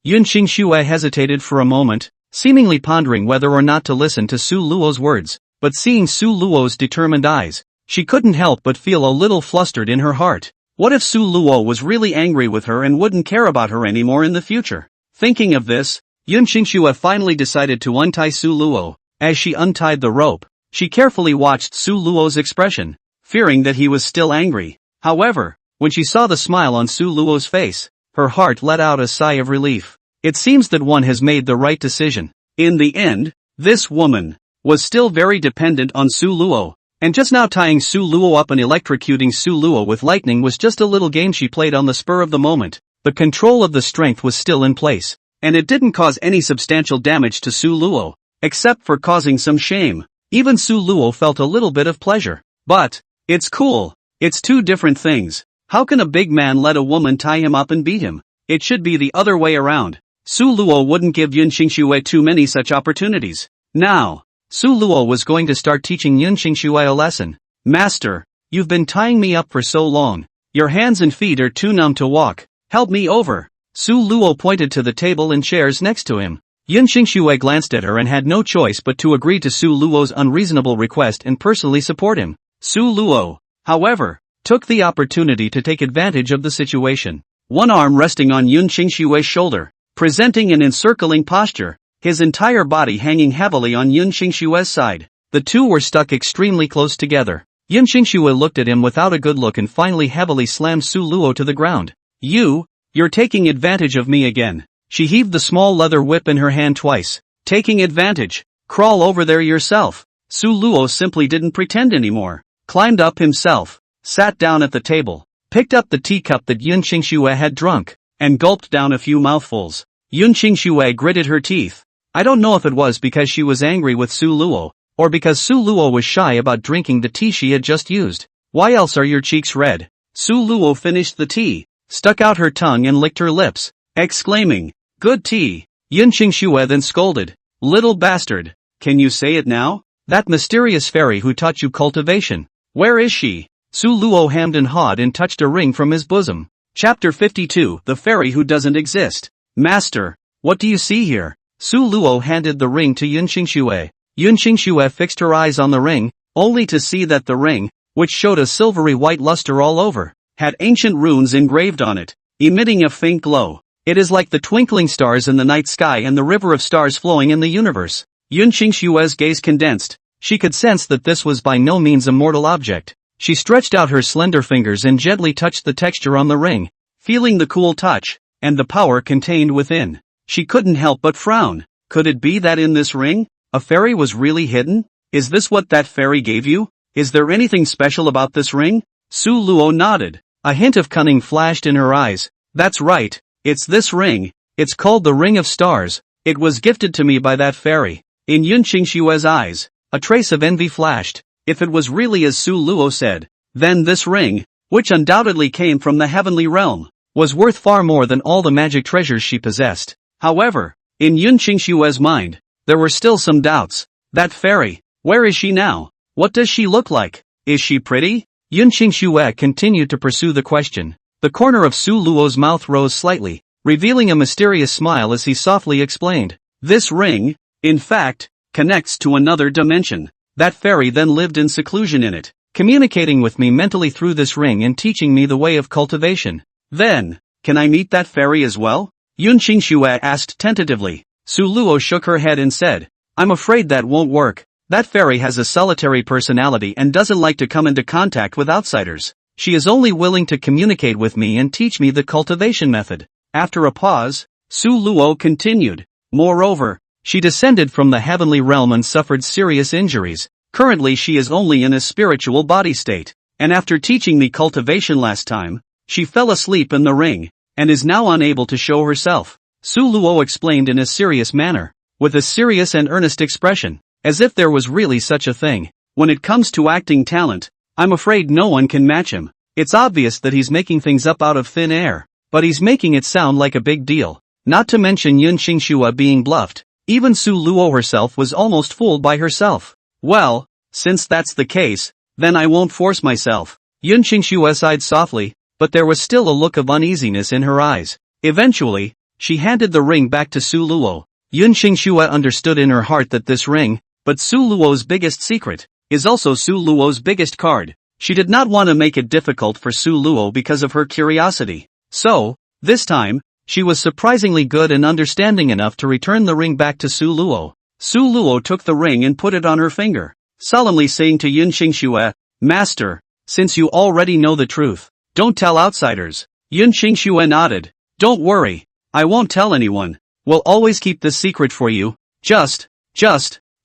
Yun Qingshua hesitated for a moment, seemingly pondering whether or not to listen to Su Luo's words. But seeing Su Luo's determined eyes, she couldn't help but feel a little flustered in her heart. What if Su Luo was really angry with her and wouldn't care about her anymore in the future? Thinking of this, Yun Qingshua finally decided to untie Su Luo. As she untied the rope, she carefully watched Su Luo's expression, fearing that he was still angry. However, when she saw the smile on Su Luo's face, her heart let out a sigh of relief. It seems that one has made the right decision. In the end, this woman was still very dependent on Su Luo, and just now tying Su Luo up and electrocuting Su Luo with lightning was just a little game she played on the spur of the moment. The control of the strength was still in place, and it didn't cause any substantial damage to Su Luo, except for causing some shame. Even Su Luo felt a little bit of pleasure. But, it's cool. It's two different things. How can a big man let a woman tie him up and beat him? It should be the other way around. Su Luo wouldn't give Yun Qingshua too many such opportunities. Now, Su Luo was going to start teaching Yun Qingshua a lesson. Master, you've been tying me up for so long. Your hands and feet are too numb to walk. Help me over. Su Luo pointed to the table and chairs next to him. Yun Qingshua glanced at her and had no choice but to agree to Su Luo's unreasonable request and personally support him. Su Luo, however, took the opportunity to take advantage of the situation. One arm resting on Yun Qingshua's shoulder, presenting an encircling posture, his entire body hanging heavily on Yun Qingshua's side. The two were stuck extremely close together. Yun Qingshua looked at him without a good look and finally heavily slammed Su Luo to the ground. You're taking advantage of me again. She heaved the small leather whip in her hand twice. Taking advantage? Crawl over there yourself. Su Luo simply didn't pretend anymore. Climbed up himself, sat down at the table, picked up the teacup that Yun Qingshua had drunk, and gulped down a few mouthfuls. Yun Qingshua gritted her teeth. I don't know if it was because she was angry with Su Luo, or because Su Luo was shy about drinking the tea she had just used. Why else are your cheeks red? Su Luo finished the tea, stuck out her tongue and licked her lips, exclaiming, good tea. Yun Qingshua then scolded, little bastard, can you say it now? That mysterious fairy who taught you cultivation. Where is she? Su Luo hemmed and hawed and touched a ring from his bosom. Chapter 52, The Fairy Who Doesn't Exist. Master, what do you see here? Su Luo handed the ring to Yun Qingshua. Yun Qingshua fixed her eyes on the ring, only to see that the ring, which showed a silvery white luster all over, had ancient runes engraved on it, emitting a faint glow. It is like the twinkling stars in the night sky and the river of stars flowing in the universe. Yun Qingshua's gaze condensed. She could sense that this was by no means a mortal object. She stretched out her slender fingers and gently touched the texture on the ring, feeling the cool touch, and the power contained within. She couldn't help but frown. Could it be that in this ring, a fairy was really hidden? Is this what that fairy gave you? Is there anything special about this ring? Su Luo nodded. A hint of cunning flashed in her eyes. That's right, it's this ring. It's called the Ring of Stars. It was gifted to me by that fairy. In Yun Qingshue's eyes, a trace of envy flashed. If it was really as Su Luo said, then this ring, which undoubtedly came from the heavenly realm, was worth far more than all the magic treasures she possessed. However, in Yun Qingshue's mind, there were still some doubts. That fairy, where is she now? What does she look like? Is she pretty? Yun Qingxue continued to pursue the question. The corner of Su Luo's mouth rose slightly, revealing a mysterious smile as he softly explained. This ring, in fact, connects to another dimension. That fairy then lived in seclusion in it, communicating with me mentally through this ring and teaching me the way of cultivation. Then, can I meet that fairy as well? Yun Qingxue asked tentatively. Su Luo shook her head and said, I'm afraid that won't work. That fairy has a solitary personality and doesn't like to come into contact with outsiders. She is only willing to communicate with me and teach me the cultivation method. After a pause, Su Luo continued. Moreover, she descended from the heavenly realm and suffered serious injuries. Currently she is only in a spiritual body state. And after teaching me cultivation last time, she fell asleep in the ring, and is now unable to show herself. Su Luo explained in a serious manner, with a serious and earnest expression, as if there was really such a thing. When it comes to acting talent, I'm afraid no one can match him. It's obvious that he's making things up out of thin air, but he's making it sound like a big deal. Not to mention Yun Qingxue being bluffed. Even Su Luo herself was almost fooled by herself. Well, since that's the case, then I won't force myself. Yun Qingxue sighed softly, but there was still a look of uneasiness in her eyes. Eventually, she handed the ring back to Su Luo. Yun Qingxue understood in her heart that this ring, but Su Luo's biggest secret, is also Su Luo's biggest card. She did not want to make it difficult for Su Luo because of her curiosity. So, this time, she was surprisingly good and understanding enough to return the ring back to Su Luo. Su Luo took the ring and put it on her finger, solemnly saying to Yun Qingxue, Master, since you already know the truth, don't tell outsiders. Yun Qingxue nodded. Don't worry, I won't tell anyone. We'll always keep this secret for you. Just.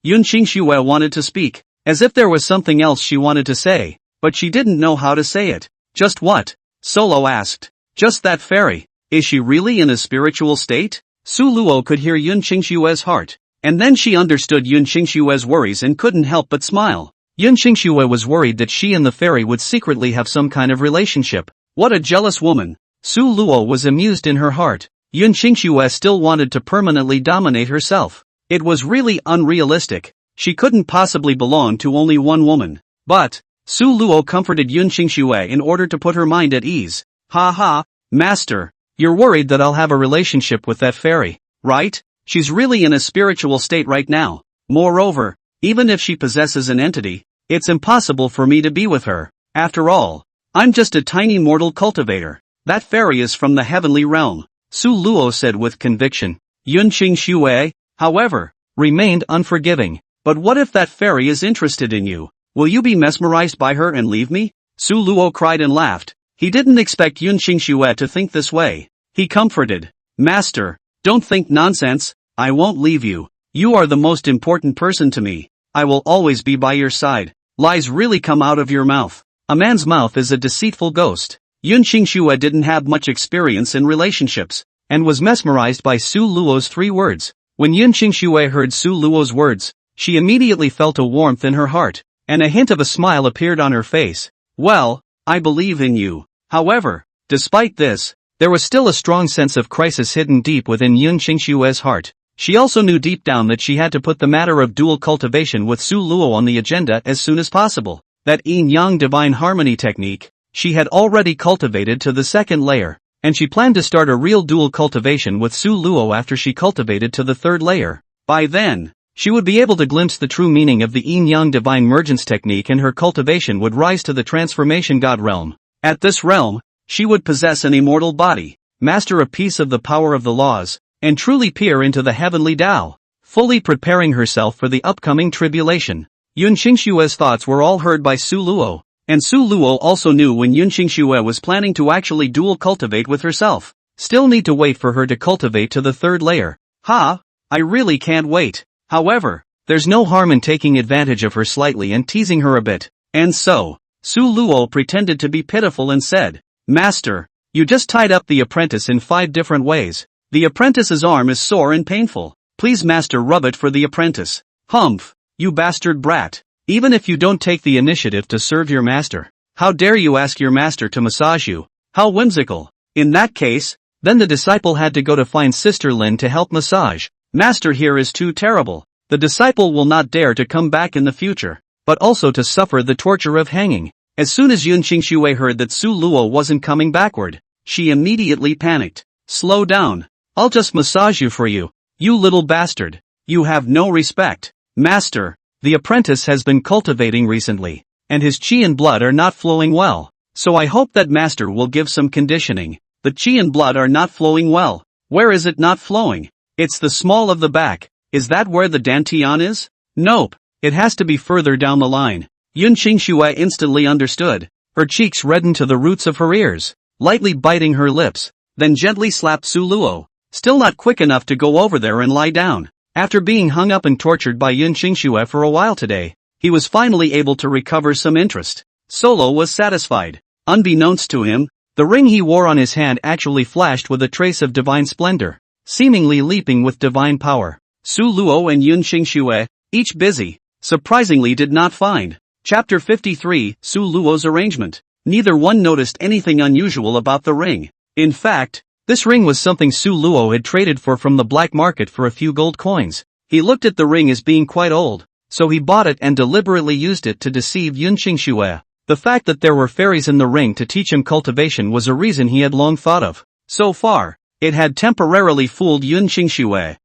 Yun Qingxue wanted to speak, as if there was something else she wanted to say, but she didn't know how to say it. Just what? Solo asked. Just that fairy. Is she really in a spiritual state? Su Luo could hear Yun Qingxue's heart, and then she understood Yun Qingxue's worries and couldn't help but smile. Yun Qingxue was worried that she and the fairy would secretly have some kind of relationship. What a jealous woman. Su Luo was amused in her heart. Yun Qingxue still wanted to permanently dominate herself. It was really unrealistic. She couldn't possibly belong to only one woman. But, Su Luo comforted Yun Qingxue in order to put her mind at ease. Ha, Master, you're worried that I'll have a relationship with that fairy, right? She's really in a spiritual state right now. Moreover, even if she possesses an entity, it's impossible for me to be with her. After all, I'm just a tiny mortal cultivator. That fairy is from the heavenly realm, Su Luo said with conviction. Yun Qingxue, however, remained unforgiving. But what if that fairy is interested in you? Will you be mesmerized by her and leave me? Su Luo cried and laughed. He didn't expect Yun Qingxue to think this way. He comforted. Master, don't think nonsense, I won't leave you. You are the most important person to me. I will always be by your side. Lies really come out of your mouth. A man's mouth is a deceitful ghost. Yun Qingxue didn't have much experience in relationships, and was mesmerized by Su Luo's 3 words. When Yun Qingxue heard Su Luo's words, she immediately felt a warmth in her heart, and a hint of a smile appeared on her face. Well, I believe in you. However, despite this, there was still a strong sense of crisis hidden deep within Yun Qingxue's heart. She also knew deep down that she had to put the matter of dual cultivation with Su Luo on the agenda as soon as possible. That yin-yang divine harmony technique, she had already cultivated to the 2nd layer, and she planned to start a real dual cultivation with Su Luo after she cultivated to the 3rd layer. By then, she would be able to glimpse the true meaning of the yin-yang divine mergence technique, and her cultivation would rise to the transformation god realm. At this realm, she would possess an immortal body, master a piece of the power of the laws, and truly peer into the heavenly Tao, fully preparing herself for the upcoming tribulation. Yun Qingxue's thoughts were all heard by Su Luo, and Su Luo also knew when Yun Qingxue was planning to actually dual cultivate with herself. Still need to wait for her to cultivate to the 3rd layer. I really can't wait. However, there's no harm in taking advantage of her slightly and teasing her a bit. And so, Su Luo pretended to be pitiful and said, Master, you just tied up the apprentice in 5 different ways. The apprentice's arm is sore and painful. Please master rub it for the apprentice. Humph, you bastard brat. Even if you don't take the initiative to serve your master, how dare you ask your master to massage you? How whimsical. In that case, then the disciple had to go to find Sister Lin to help massage. Master here is too terrible. The disciple will not dare to come back in the future, but also to suffer the torture of hanging. As soon as Yun Qingxue heard that Su Luo wasn't coming backward, she immediately panicked. Slow down. I'll just massage you for you. You little bastard. You have no respect. Master, the apprentice has been cultivating recently, and his qi and blood are not flowing well. So I hope that master will give some conditioning. The qi and blood are not flowing well. Where is it not flowing? It's the small of the back. Is that where the dantian is? Nope. It has to be further down the line. Yun Qingxue instantly understood. Her cheeks reddened to the roots of her ears, lightly biting her lips, then gently slapped Su Luo. Still not quick enough to go over there and lie down. After being hung up and tortured by Yun Qingxue for a while today, he was finally able to recover some interest. Solo was satisfied. Unbeknownst to him, the ring he wore on his hand actually flashed with a trace of divine splendor, seemingly leaping with divine power. Su Luo and Yun Qingxue, each busy, surprisingly did not find. Chapter 53, Su Luo's arrangement. Neither one noticed anything unusual about the ring. In fact, this ring was something Su Luo had traded for from the black market for a few gold coins. He looked at the ring as being quite old, so he bought it and deliberately used it to deceive Yun Qingxue. The fact that there were fairies in the ring to teach him cultivation was a reason he had long thought of. So far, it had temporarily fooled Yun Qingxue.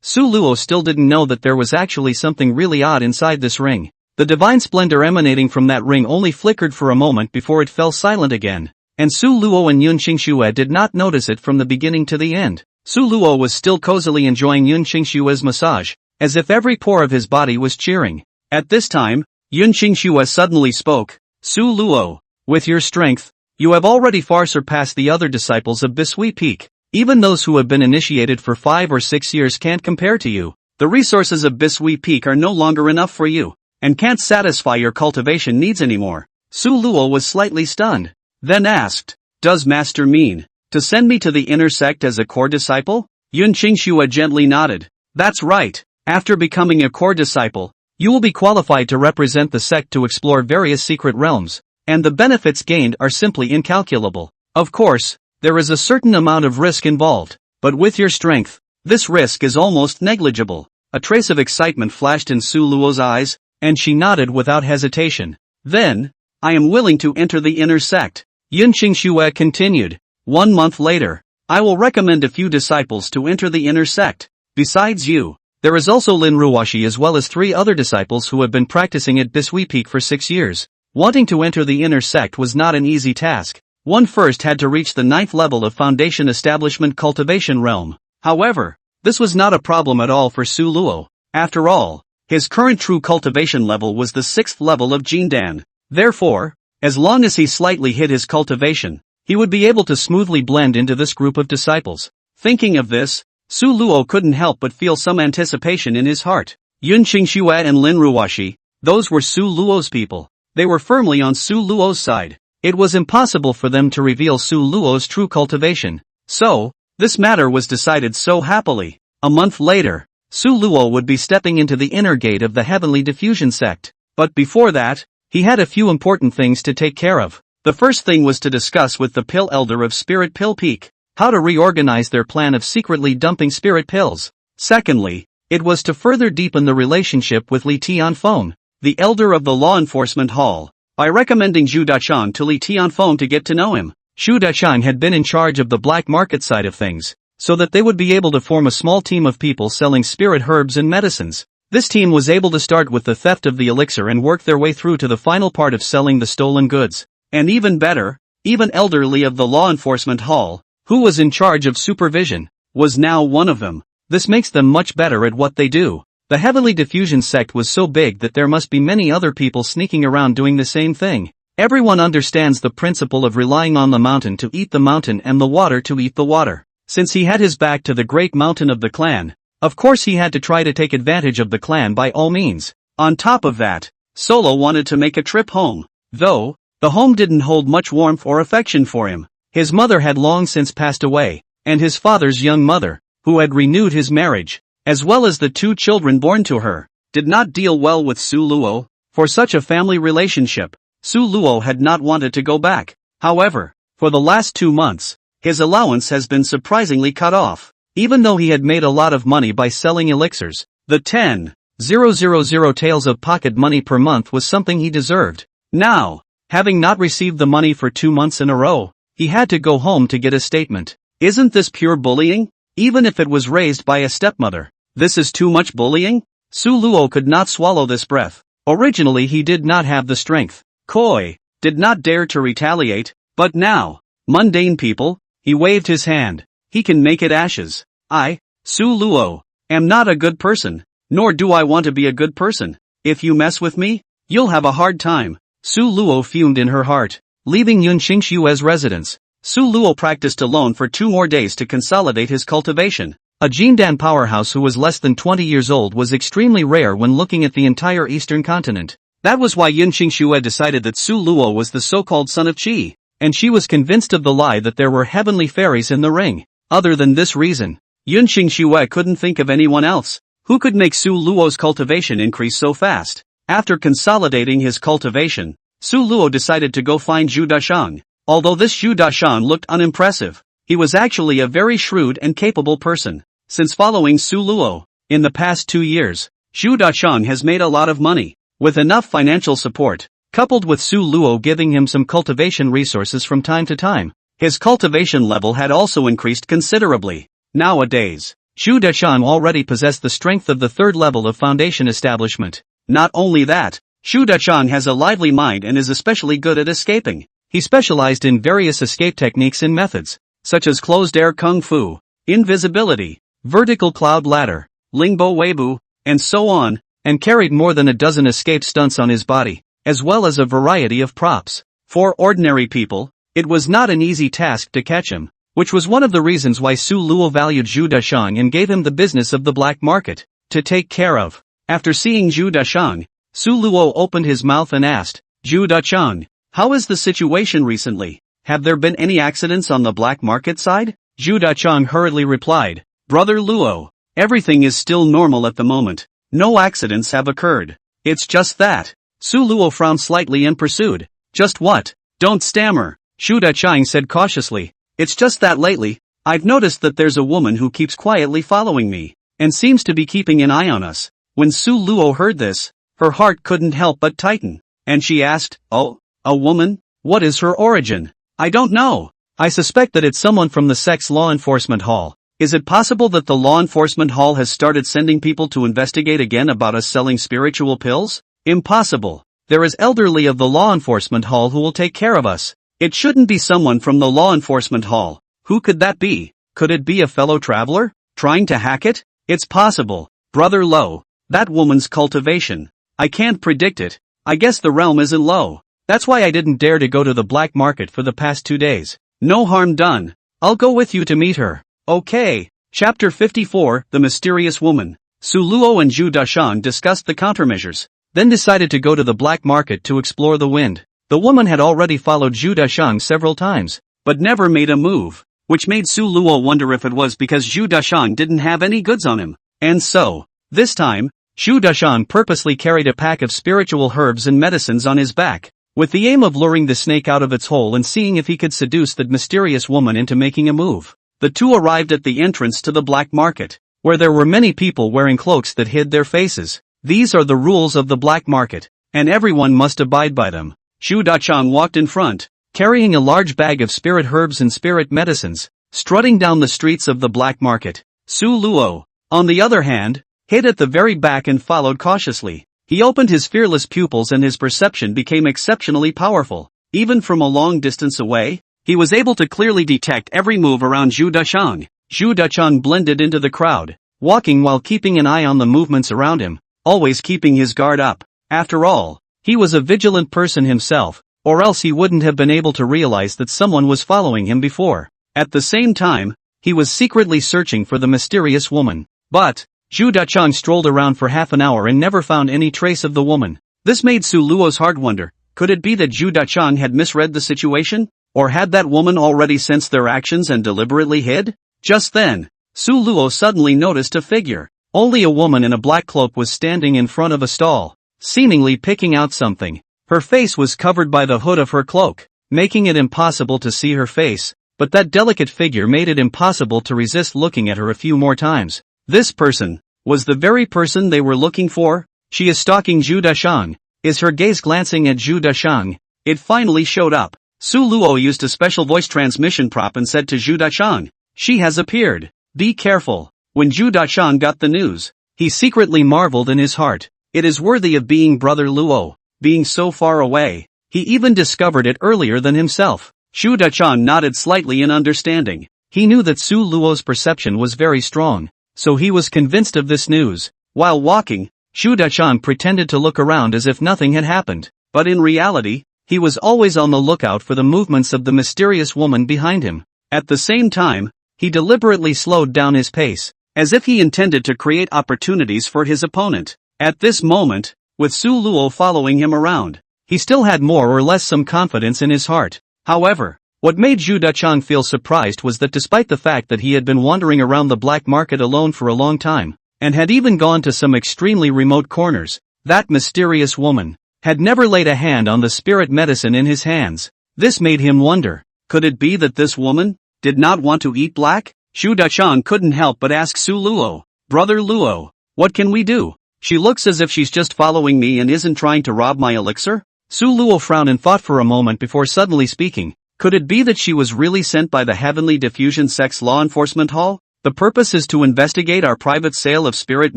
Su Luo still didn't know that there was actually something really odd inside this ring. The divine splendor emanating from that ring only flickered for a moment before it fell silent again, and Su Luo and Yun Qingxue did not notice it from the beginning to the end. Su Luo was still cozily enjoying Yun Qingxue's massage, as if every pore of his body was cheering. At this time, Yun Qingxue suddenly spoke. Su Luo, with your strength, you have already far surpassed the other disciples of Bisui Peak. Even those who have been initiated for 5 or 6 years can't compare to you. The resources of Bisui Peak are no longer enough for you, and can't satisfy your cultivation needs anymore. Su Luo was slightly stunned, then asked, does master mean to send me to the inner sect as a core disciple? Yun Qingxue gently nodded. That's right. After becoming a core disciple, you will be qualified to represent the sect to explore various secret realms, and the benefits gained are simply incalculable. Of course, there is a certain amount of risk involved, but with your strength, this risk is almost negligible. A trace of excitement flashed in Su Luo's eyes, and she nodded without hesitation. Then, I am willing to enter the inner sect. Yun Qingxue continued. 1 month later, I will recommend a few disciples to enter the inner sect. Besides you, there is also Lin Ruoxi as well as 3 other disciples who have been practicing at Bisui Peak for 6 years. Wanting to enter the inner sect was not an easy task. One first had to reach the 9th level of Foundation Establishment Cultivation Realm. However, this was not a problem at all for Su Luo. After all, his current true cultivation level was the 6th level of Jindan. Therefore, as long as he slightly hit his cultivation, he would be able to smoothly blend into this group of disciples. Thinking of this, Su Luo couldn't help but feel some anticipation in his heart. Yun Qingxue and Lin Ruoxi, those were Su Luo's people. They were firmly on Su Luo's side. It was impossible for them to reveal Su Luo's true cultivation. So, this matter was decided so happily. A month later, Su Luo would be stepping into the inner gate of the Heavenly Diffusion Sect. But before that, he had a few important things to take care of. The first thing was to discuss with the Pill Elder of Spirit Pill Peak how to reorganize their plan of secretly dumping spirit pills. Secondly, it was to further deepen the relationship with Li Qian, the Elder of the Law Enforcement Hall, by recommending Zhu Dachang to Li Qian to get to know him. Zhu Dachang had been in charge of the black market side of things, so that they would be able to form a small team of people selling spirit herbs and medicines. This team was able to start with the theft of the elixir and work their way through to the final part of selling the stolen goods. And even better, even Elder Li of the Law Enforcement Hall, who was in charge of supervision, was now one of them. This makes them much better at what they do. The Heavenly Diffusion Sect was so big that there must be many other people sneaking around doing the same thing. Everyone understands the principle of relying on the mountain to eat the mountain and the water to eat the water. Since he had his back to the great mountain of the clan, of course he had to try to take advantage of the clan by all means. On top of that, Solo wanted to make a trip home. Though, The home didn't hold much warmth or affection for him. His mother had long since passed away, and his father's young mother, who had renewed his marriage, as well as the 2 children born to her, did not deal well with Su Luo. For such a family relationship, Su Luo had not wanted to go back. However, for the last 2 months, his allowance has been surprisingly cut off. Even though he had made a lot of money by selling elixirs, the 10,000 taels of pocket money per month was something he deserved. Now, having not received the money for 2 months in a row, he had to go home to get a statement. Isn't this pure bullying? Even if it was raised by a stepmother, this is too much bullying? Su Luo could not swallow this breath. Originally he did not have the strength. Koi did not dare to retaliate, but now, mundane people, he waved his hand. He can make it ashes. I, Su Luo, am not a good person, nor do I want to be a good person. If you mess with me, you'll have a hard time. Su Luo fumed in her heart. Leaving Yunqingshue's residence, Su Luo practiced alone for 2 more days to consolidate his cultivation. A Jindan powerhouse who was less than 20 years old was extremely rare when looking at the entire eastern continent. That was why Yunqingshue decided that Su Luo was the so-called son of Qi, and she was convinced of the lie that there were heavenly fairies in the ring. Other than this reason, Yunqingshue couldn't think of anyone else who could make Su Luo's cultivation increase so fast. After consolidating his cultivation, Su Luo decided to go find Zhu Dashang. Although this Zhu Dashang looked unimpressive, he was actually a very shrewd and capable person. Since following Su Luo, in the past 2 years, Zhu Dashang has made a lot of money. With enough financial support, coupled with Su Luo giving him some cultivation resources from time to time, his cultivation level had also increased considerably. Nowadays, Zhu Dashang already possessed the strength of the 3rd level of foundation establishment. Not only that, Zhu Dashang has a lively mind and is especially good at escaping. He specialized in various escape techniques and methods, such as closed air kung fu, invisibility, vertical cloud ladder, lingbo weibu, and so on, and carried more than a dozen escape stunts on his body, as well as a variety of props. For ordinary people, it was not an easy task to catch him, which was one of the reasons why Su Luo valued Zhu Dashang and gave him the business of the black market to take care of. After seeing Zhu Dashang, Su Luo opened his mouth and asked, Zhu Dashang, how is the situation recently? Have there been any accidents on the black market side? Zhu Dashang hurriedly replied, Brother Luo, everything is still normal at the moment. No accidents have occurred. It's just that. Su Luo frowned slightly and pursued, just what? Don't stammer. Zhu Dashang said cautiously, it's just that lately, I've noticed that there's a woman who keeps quietly following me, and seems to be keeping an eye on us. When Su Luo heard this, her heart couldn't help but tighten, and she asked, oh, a woman? What is her origin? I don't know. I suspect that it's someone from the Sect's law enforcement hall. Is it possible that the law enforcement hall has started sending people to investigate again about us selling spiritual pills? Impossible. There is elderly of the law enforcement hall who will take care of us. It shouldn't be someone from the law enforcement hall. Who could that be? Could it be a fellow traveler, trying to hack it? It's possible. Brother Lo, that woman's cultivation. I can't predict it. I guess the realm isn't low. That's why I didn't dare to go to the black market for the past 2 days. No harm done. I'll go with you to meet her. Okay. Chapter 54, The Mysterious Woman. Su Luo and Zhu Dashang discussed the countermeasures, then decided to go to the black market to explore the wind. The woman had already followed Zhu Dashang several times, but never made a move, which made Su Luo wonder if it was because Zhu Dashang didn't have any goods on him. And so, this time, Zhu Dashang purposely carried a pack of spiritual herbs and medicines on his back, with the aim of luring the snake out of its hole and seeing if he could seduce the mysterious woman into making a move. The two arrived at the entrance to the black market, where there were many people wearing cloaks that hid their faces. These are the rules of the black market, and everyone must abide by them. Zhu Dashang walked in front, carrying a large bag of spirit herbs and spirit medicines, strutting down the streets of the black market. Su Luo, on the other hand, hid at the very back and followed cautiously. He opened his fearless pupils and his perception became exceptionally powerful. Even from a long distance away, he was able to clearly detect every move around Zhu Dashang. Zhu Dashang blended into the crowd, walking while keeping an eye on the movements around him, always keeping his guard up. After all, he was a vigilant person himself, or else he wouldn't have been able to realize that someone was following him before. At the same time, he was secretly searching for the mysterious woman. But Zhu Dashang strolled around for half an hour and never found any trace of the woman. This made Su Luo's heart wonder, Could it be that Zhu Dachang had misread the situation? Or had that woman already sensed their actions and deliberately hid? Just then, Su Luo suddenly noticed a figure. Only a woman in a black cloak was standing in front of a stall, seemingly picking out something. Her face was covered by the hood of her cloak, making it impossible to see her face, but that delicate figure made it impossible to resist looking at her a few more times. This person was the very person they were looking for. She is stalking Zhu Dashang. Is her gaze glancing at Zhu Dashang? It finally showed up. Su Luo used a special voice transmission prop and said to Zhu Dashang, "She has appeared. Be careful." When Zhu Dashang got the news, he secretly marveled in his heart. It is worthy of being Brother Luo, being so far away. He even discovered it earlier than himself. Zhu Dashang nodded slightly in understanding. He knew that Su Luo's perception was very strong, so he was convinced of this news. While walking, Zhu Dashang pretended to look around as if nothing had happened, but in reality, he was always on the lookout for the movements of the mysterious woman behind him. At the same time, he deliberately slowed down his pace, as if he intended to create opportunities for his opponent. At this moment, with Su Luo following him around, he still had more or less some confidence in his heart. However, what made Zhu Dachang feel surprised was that despite the fact that he had been wandering around the black market alone for a long time, and had even gone to some extremely remote corners, that mysterious woman had never laid a hand on the spirit medicine in his hands. This made him wonder, could it be that this woman did not want to eat black? Zhu Dachang couldn't help but ask Su Luo, "Brother Luo, what can we do? She looks as if she's just following me and isn't trying to rob my elixir." Su Luo frowned and thought for a moment before suddenly speaking. Could it be that she was really sent by the Heavenly Diffusion Sect's law enforcement hall? The purpose is to investigate our private sale of spirit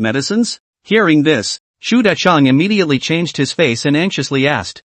medicines? Hearing this, Zhu Dachang immediately changed his face and anxiously asked,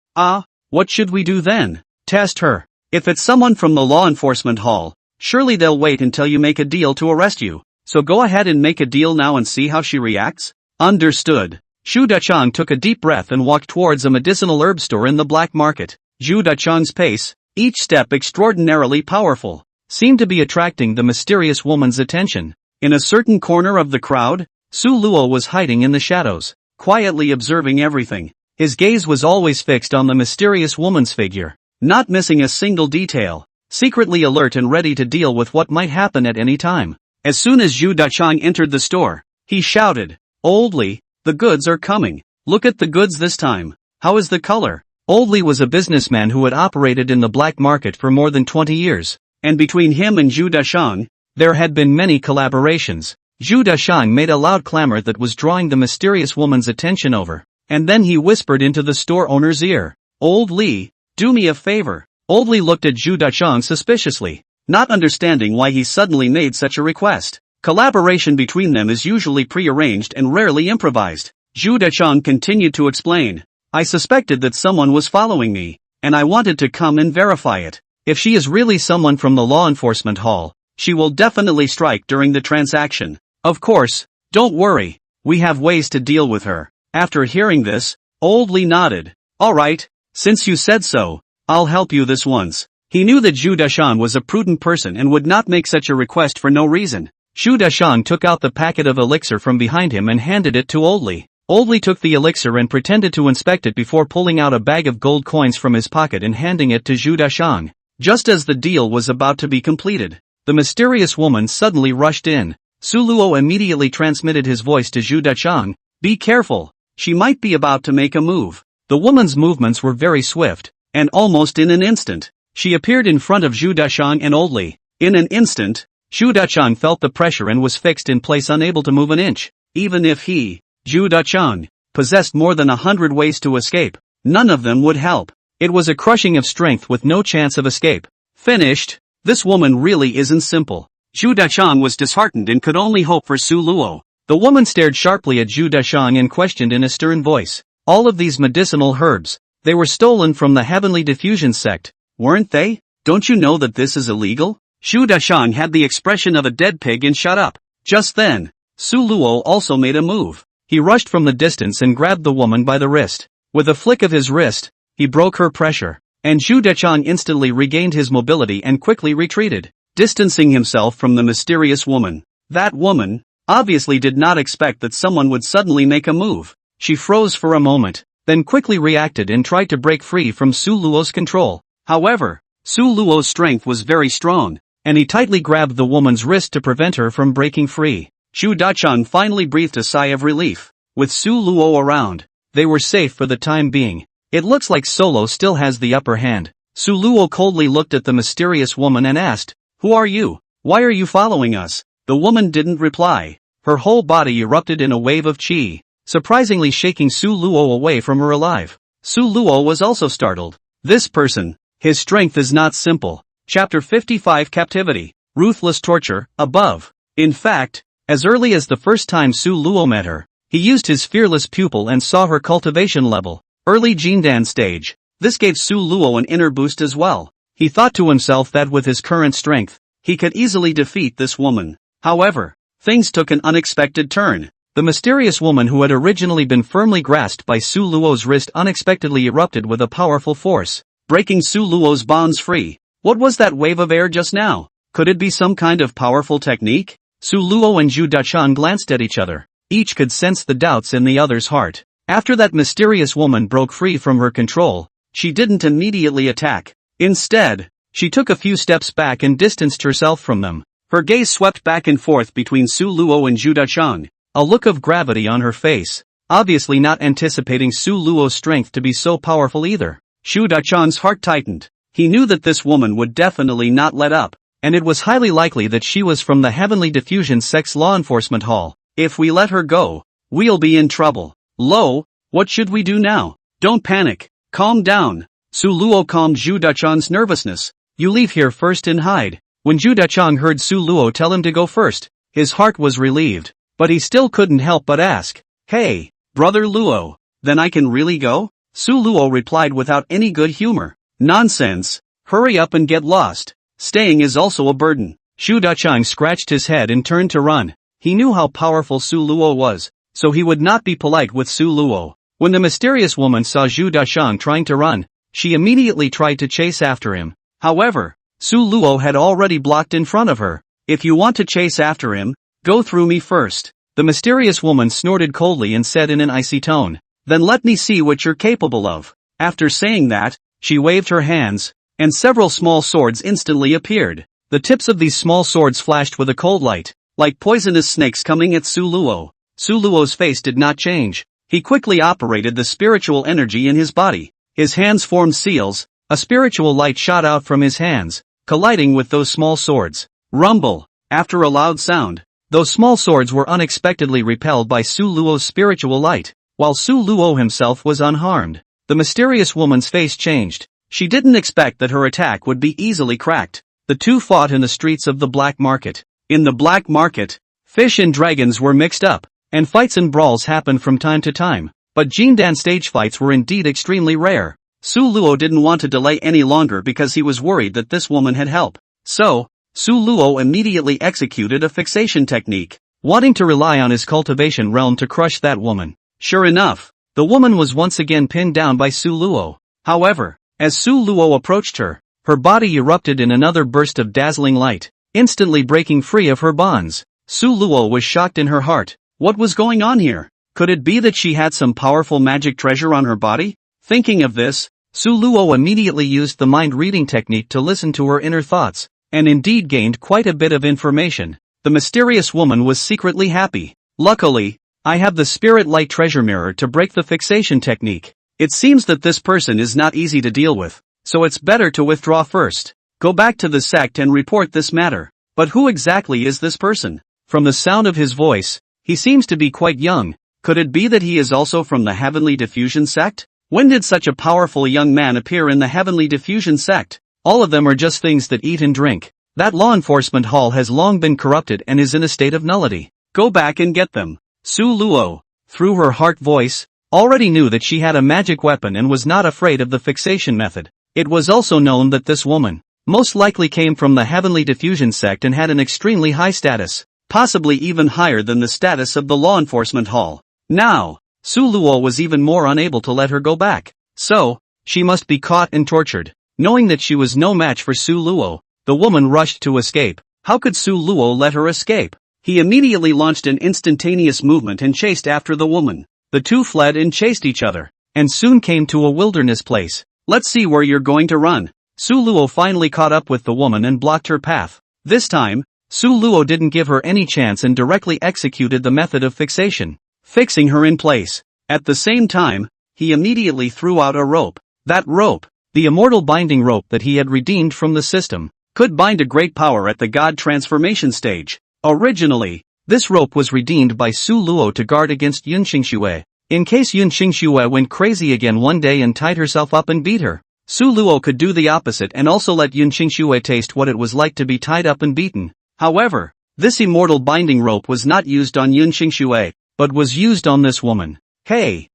what should we do then? Test her. If it's someone from the law enforcement hall, surely they'll wait until you make a deal to arrest you. So go ahead and make a deal now and see how she reacts. Understood. Zhu Dachang took a deep breath and walked towards a medicinal herb store in the black market. Zhu Dachang's pace, each step extraordinarily powerful, seemed to be attracting the mysterious woman's attention. In a certain corner of the crowd, Su Luo was hiding in the shadows, quietly observing everything. His gaze was always fixed on the mysterious woman's figure, not missing a single detail, secretly alert and ready to deal with what might happen at any time. As soon as Zhu Dachang entered the store, he shouted, "Old Li, the goods are coming. Look at the goods this time. How is the color?" Old Li was a businessman who had operated in the black market for more than 20 years, and between him and Zhu Dashang, there had been many collaborations. Zhu Dashang made a loud clamor that was drawing the mysterious woman's attention over, and then he whispered into the store owner's ear, "Old Li, do me a favor." Old Li looked at Zhu Dachang suspiciously, not understanding why he suddenly made such a request. Collaboration between them is usually pre-arranged and rarely improvised. Zhu Dachang continued to explain, "I suspected that someone was following me, and I wanted to come and verify it. If she is really someone from the law enforcement hall, she will definitely strike during the transaction. Of course, don't worry, we have ways to deal with her." After hearing this, Old Li nodded. "Alright, since you said so, I'll help you this once." He knew that Zhu Dashang was a prudent person and would not make such a request for no reason. Zhu Dashang took out the packet of elixir from behind him and handed it to Old Li. Old Li took the elixir and pretended to inspect it before pulling out a bag of gold coins from his pocket and handing it to Zhu Dashang. Just as the deal was about to be completed, the mysterious woman suddenly rushed in. Su Luo immediately transmitted his voice to Zhu Dachang, "Be careful, she might be about to make a move." The woman's movements were very swift, and almost in an instant, she appeared in front of Zhu Dashang and Old Li. In an instant, Zhu Dachang felt the pressure and was fixed in place, unable to move an inch. Even if he, Zhu Dachang, possessed more than 100 ways to escape, none of them would help. It was a crushing of strength with no chance of escape. Finished. This woman really isn't simple. Zhu Dachang was disheartened and could only hope for Su Luo. The woman stared sharply at Zhu Dachang and questioned in a stern voice, "All of these medicinal herbs, they were stolen from the Heavenly Diffusion Sect, weren't they? Don't you know that this is illegal?" Zhu Dashang had the expression of a dead pig and shut up. Just then, Su Luo also made a move. He rushed from the distance and grabbed the woman by the wrist. With a flick of his wrist, he broke her pressure, and Zhu Dachang instantly regained his mobility and quickly retreated, distancing himself from the mysterious woman. That woman obviously did not expect that someone would suddenly make a move. She froze for a moment, then quickly reacted and tried to break free from Su Luo's control. However, Su Luo's strength was very strong, and he tightly grabbed the woman's wrist to prevent her from breaking free. Zhu Dachang finally breathed a sigh of relief. With Su Luo around, they were safe for the time being. It looks like Solo still has the upper hand. Su Luo coldly looked at the mysterious woman and asked, "Who are you? Why are you following us?" The woman didn't reply. Her whole body erupted in a wave of qi, surprisingly shaking Su Luo away from her alive. Su Luo was also startled. This person, his strength is not simple. Chapter 55 Captivity. Ruthless torture, above. In fact, as early as the first time Su Luo met her, he used his fearless pupil and saw her cultivation level. Early Jindan stage. This gave Su Luo an inner boost as well. He thought to himself that with his current strength, he could easily defeat this woman. However, things took an unexpected turn. The mysterious woman who had originally been firmly grasped by Su Luo's wrist unexpectedly erupted with a powerful force, breaking Su Luo's bonds free. What was that wave of air just now? Could it be some kind of powerful technique? Su Luo and Zhu Dachang glanced at each other. Each could sense the doubts in the other's heart. After that mysterious woman broke free from her control, she didn't immediately attack. Instead, she took a few steps back and distanced herself from them. Her gaze swept back and forth between Su Luo and Zhu Dachang, a look of gravity on her face, obviously not anticipating Su Luo's strength to be so powerful either. Zhu Dachang's heart tightened. He knew that this woman would definitely not let up, and it was highly likely that she was from the Heavenly Diffusion Sect's law enforcement hall. If we let her go, we'll be in trouble. Lo, what should we do now? Don't panic. Calm down. Su Luo calmed Zhu Dachang's nervousness. You leave here first and hide. When Zhu Dachang heard Su Luo tell him to go first, his heart was relieved, but he still couldn't help but ask, "Hey, brother Luo, then I can really go?" Su Luo replied without any good humor. "Nonsense. Hurry up and get lost. Staying is also a burden." Zhu Dachang scratched his head and turned to run. He knew how powerful Su Luo was, so he would not be polite with Su Luo. When the mysterious woman saw Zhu Dachang trying to run, she immediately tried to chase after him. However, Su Luo had already blocked in front of her. "If you want to chase after him, go through me first." The mysterious woman snorted coldly and said in an icy tone, "Then let me see what you're capable of." After saying that, she waved her hands, and several small swords instantly appeared. The tips of these small swords flashed with a cold light, like poisonous snakes coming at Su Luo. Su Luo's face did not change. He quickly operated the spiritual energy in his body. His hands formed seals, a spiritual light shot out from his hands, colliding with those small swords. Rumble! After a loud sound, those small swords were unexpectedly repelled by Su Luo's spiritual light, while Su Luo himself was unharmed. The mysterious woman's face changed. She didn't expect that her attack would be easily cracked. The two fought in the streets of the black market. In the black market, fish and dragons were mixed up, and fights and brawls happened from time to time, but Jindan stage fights were indeed extremely rare. Su Luo didn't want to delay any longer because he was worried that this woman had help. So, Su Luo immediately executed a fixation technique, wanting to rely on his cultivation realm to crush that woman. Sure enough, the woman was once again pinned down by Su Luo. However, as Su Luo approached her, her body erupted in another burst of dazzling light, instantly breaking free of her bonds. Su Luo was shocked in her heart. What was going on here? Could it be that she had some powerful magic treasure on her body? Thinking of this, Su Luo immediately used the mind-reading technique to listen to her inner thoughts, and indeed gained quite a bit of information. The mysterious woman was secretly happy. "Luckily, I have the spirit light treasure mirror to break the fixation technique. It seems that this person is not easy to deal with, so it's better to withdraw first. Go back to the sect and report this matter." But who exactly is this person? From the sound of his voice, he seems to be quite young. Could it be that he is also from the Heavenly Diffusion Sect? When did such a powerful young man appear in the Heavenly Diffusion Sect? All of them are just things that eat and drink. That law enforcement hall has long been corrupted and is in a state of nullity. Go back and get them. Su Luo, through her heart voice, already knew that she had a magic weapon and was not afraid of the fixation method. It was also known that this woman most likely came from the Heavenly Diffusion Sect and had an extremely high status, possibly even higher than the status of the law enforcement hall. Now, Su Luo was even more unable to let her go back. So, she must be caught and tortured. Knowing that she was no match for Su Luo, the woman rushed to escape. How could Su Luo let her escape? He immediately launched an instantaneous movement and chased after the woman. The two fled and chased each other, and soon came to a wilderness place. Let's see where you're going to run. Su Luo finally caught up with the woman and blocked her path. This time, Su Luo didn't give her any chance and directly executed the method of fixation, fixing her in place. At the same time, he immediately threw out a rope. That rope, the immortal binding rope that he had redeemed from the system, could bind a great power at the god transformation stage. Originally, this rope was redeemed by Su Luo to guard against Yun Xingxue, in case Yun Xingxue went crazy again one day and tied herself up and beat her. Su Luo could do the opposite and also let Yun Xingxue taste what it was like to be tied up and beaten. However, this immortal binding rope was not used on Yun Xingxue, but was used on this woman. Hey,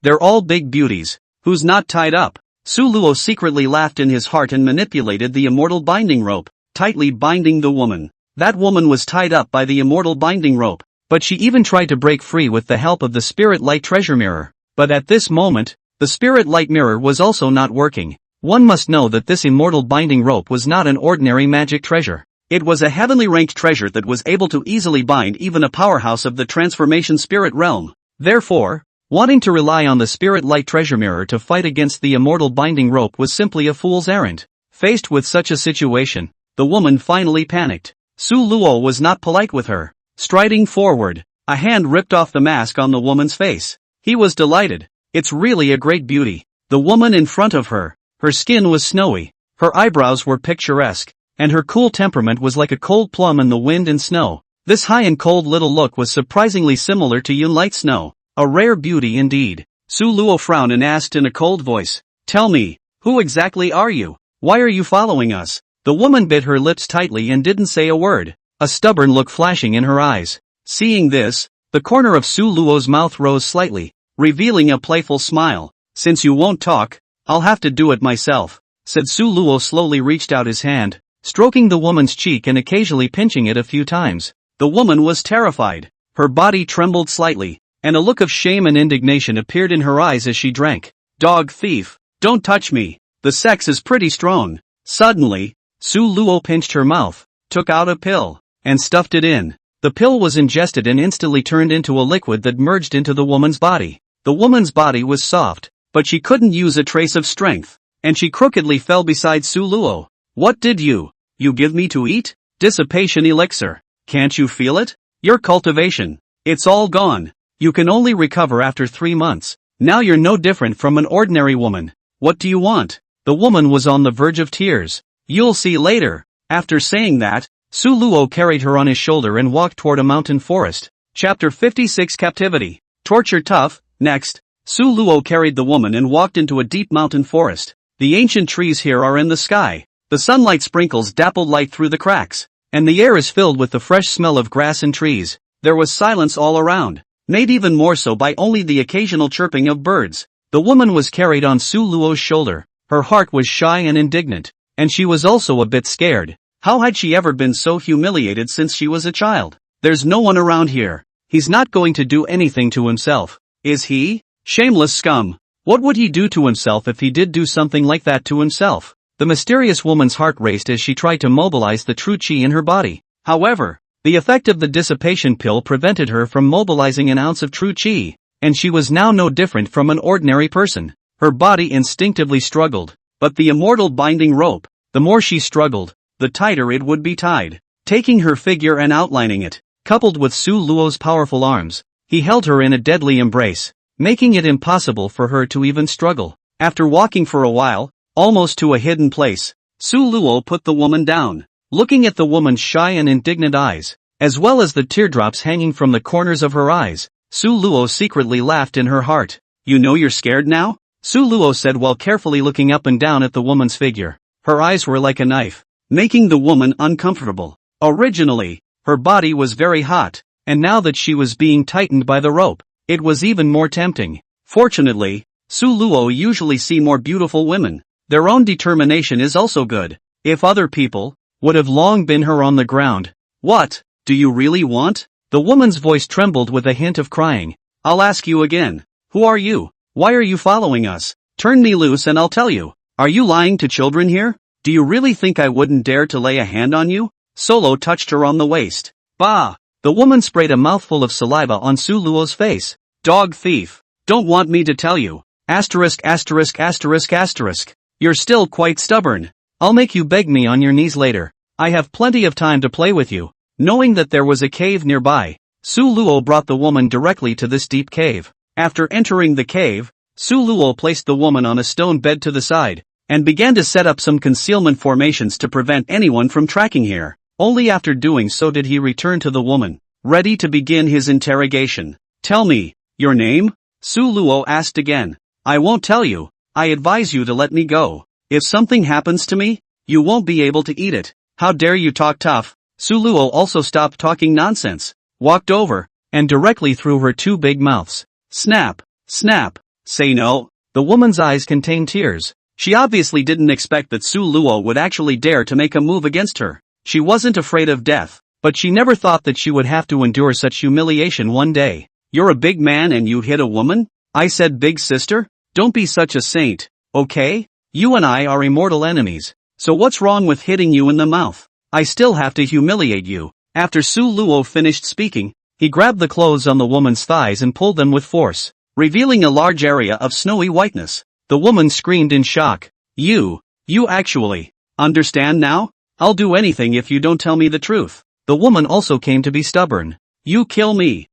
they're all big beauties. Who's not tied up? Su Luo secretly laughed in his heart and manipulated the immortal binding rope, tightly binding the woman. That woman was tied up by the immortal binding rope, but she even tried to break free with the help of the spirit light treasure mirror. But at this moment, the spirit light mirror was also not working. One must know that this immortal binding rope was not an ordinary magic treasure. It was a heavenly ranked treasure that was able to easily bind even a powerhouse of the transformation spirit realm. Therefore, wanting to rely on the spirit light treasure mirror to fight against the immortal binding rope was simply a fool's errand. Faced with such a situation, the woman finally panicked. Su Luo was not polite with her. Striding forward, a hand ripped off the mask on the woman's face. He was delighted. It's really a great beauty. The woman in front of her, her skin was snowy, her eyebrows were picturesque, and her cool temperament was like a cold plum in the wind and snow. This high and cold little look was surprisingly similar to Yun Light Snow. A rare beauty indeed. Su Luo frowned and asked in a cold voice, "Tell me, who exactly are you? Why are you following us?" The woman bit her lips tightly and didn't say a word, a stubborn look flashing in her eyes. Seeing this, the corner of Su Luo's mouth rose slightly, revealing a playful smile. "Since you won't talk, I'll have to do it myself," said Su Luo. Slowly reached out his hand, stroking the woman's cheek and occasionally pinching it a few times. The woman was terrified. Her body trembled slightly, and a look of shame and indignation appeared in her eyes as she drank. "Dog thief, don't touch me. The sex is pretty strong." Suddenly, Su Luo pinched her mouth, took out a pill, and stuffed it in. The pill was ingested and instantly turned into a liquid that merged into the woman's body. The woman's body was soft, but she couldn't use a trace of strength, and she crookedly fell beside Su Luo. "What did you give me to eat?" "Dissipation elixir. Can't you feel it? Your cultivation. It's all gone. You can only recover after 3 months. Now you're no different from an ordinary woman. What do you want?" The woman was on the verge of tears. "You'll see later." After saying that, Su Luo carried her on his shoulder and walked toward a mountain forest. Chapter 56 Captivity. Torture tough. Next, Su Luo carried the woman and walked into a deep mountain forest. The ancient trees here are in the sky. The sunlight sprinkles dappled light through the cracks, and the air is filled with the fresh smell of grass and trees. There was silence all around, made even more so by only the occasional chirping of birds. The woman was carried on Su Luo's shoulder. Her heart was shy and indignant, and she was also a bit scared. How had she ever been so humiliated since she was a child? "There's no one around here. He's not going to do anything to himself, is he? Shameless scum. What would he do to himself if he did do something like that to himself?" The mysterious woman's heart raced as she tried to mobilize the true chi in her body. However, the effect of the dissipation pill prevented her from mobilizing an ounce of true chi, and she was now no different from an ordinary person. Her body instinctively struggled, but the immortal binding rope, the more she struggled, the tighter it would be tied. Taking her figure and outlining it, coupled with Su Luo's powerful arms, he held her in a deadly embrace, making it impossible for her to even struggle. After walking for a while, almost to a hidden place, Su Luo put the woman down. Looking at the woman's shy and indignant eyes, as well as the teardrops hanging from the corners of her eyes, Su Luo secretly laughed in her heart. "You know you're scared now?" Su Luo said while carefully looking up and down at the woman's figure. Her eyes were like a knife, making the woman uncomfortable. Originally, her body was very hot, and now that she was being tightened by the rope, it was even more tempting. Fortunately, Su Luo usually see more beautiful women. Their own determination is also good. If other people would have long been her on the ground. "What do you really want?" The woman's voice trembled with a hint of crying. "I'll ask you again. Who are you? Why are you following us? Turn me loose and I'll tell you. Are you lying to children here? Do you really think I wouldn't dare to lay a hand on you?" Solo touched her on the waist. "Bah!" The woman sprayed a mouthful of saliva on Su Luo's face. "Dog thief! Don't want me to tell you. Asterisk asterisk asterisk asterisk. You're still quite stubborn. I'll make you beg me on your knees later. I have plenty of time to play with you. Knowing that there was a cave nearby, Su Luo brought the woman directly to this deep cave. After entering the cave, Su Luo placed the woman on a stone bed to the side, and began to set up some concealment formations to prevent anyone from tracking her. Only after doing so did he return to the woman, ready to begin his interrogation. Tell me, your name? Su Luo asked again. I won't tell you. I advise you to let me go. If something happens to me, you won't be able to eat it. How dare you talk tough? Su Luo also stopped talking nonsense, walked over, and directly through her two big mouths. Snap, snap, say no. The woman's eyes contained tears. She obviously didn't expect that Su Luo would actually dare to make a move against her. She wasn't afraid of death, but she never thought that she would have to endure such humiliation one day. You're a big man and you hit a woman? I said big sister? Don't be such a saint, okay? You and I are immortal enemies, so what's wrong with hitting you in the mouth? I still have to humiliate you. After Su Luo finished speaking, he grabbed the clothes on the woman's thighs and pulled them with force, revealing a large area of snowy whiteness. The woman screamed in shock. You actually understand now? I'll do anything if you don't tell me the truth. The woman also came to be stubborn. You kill me.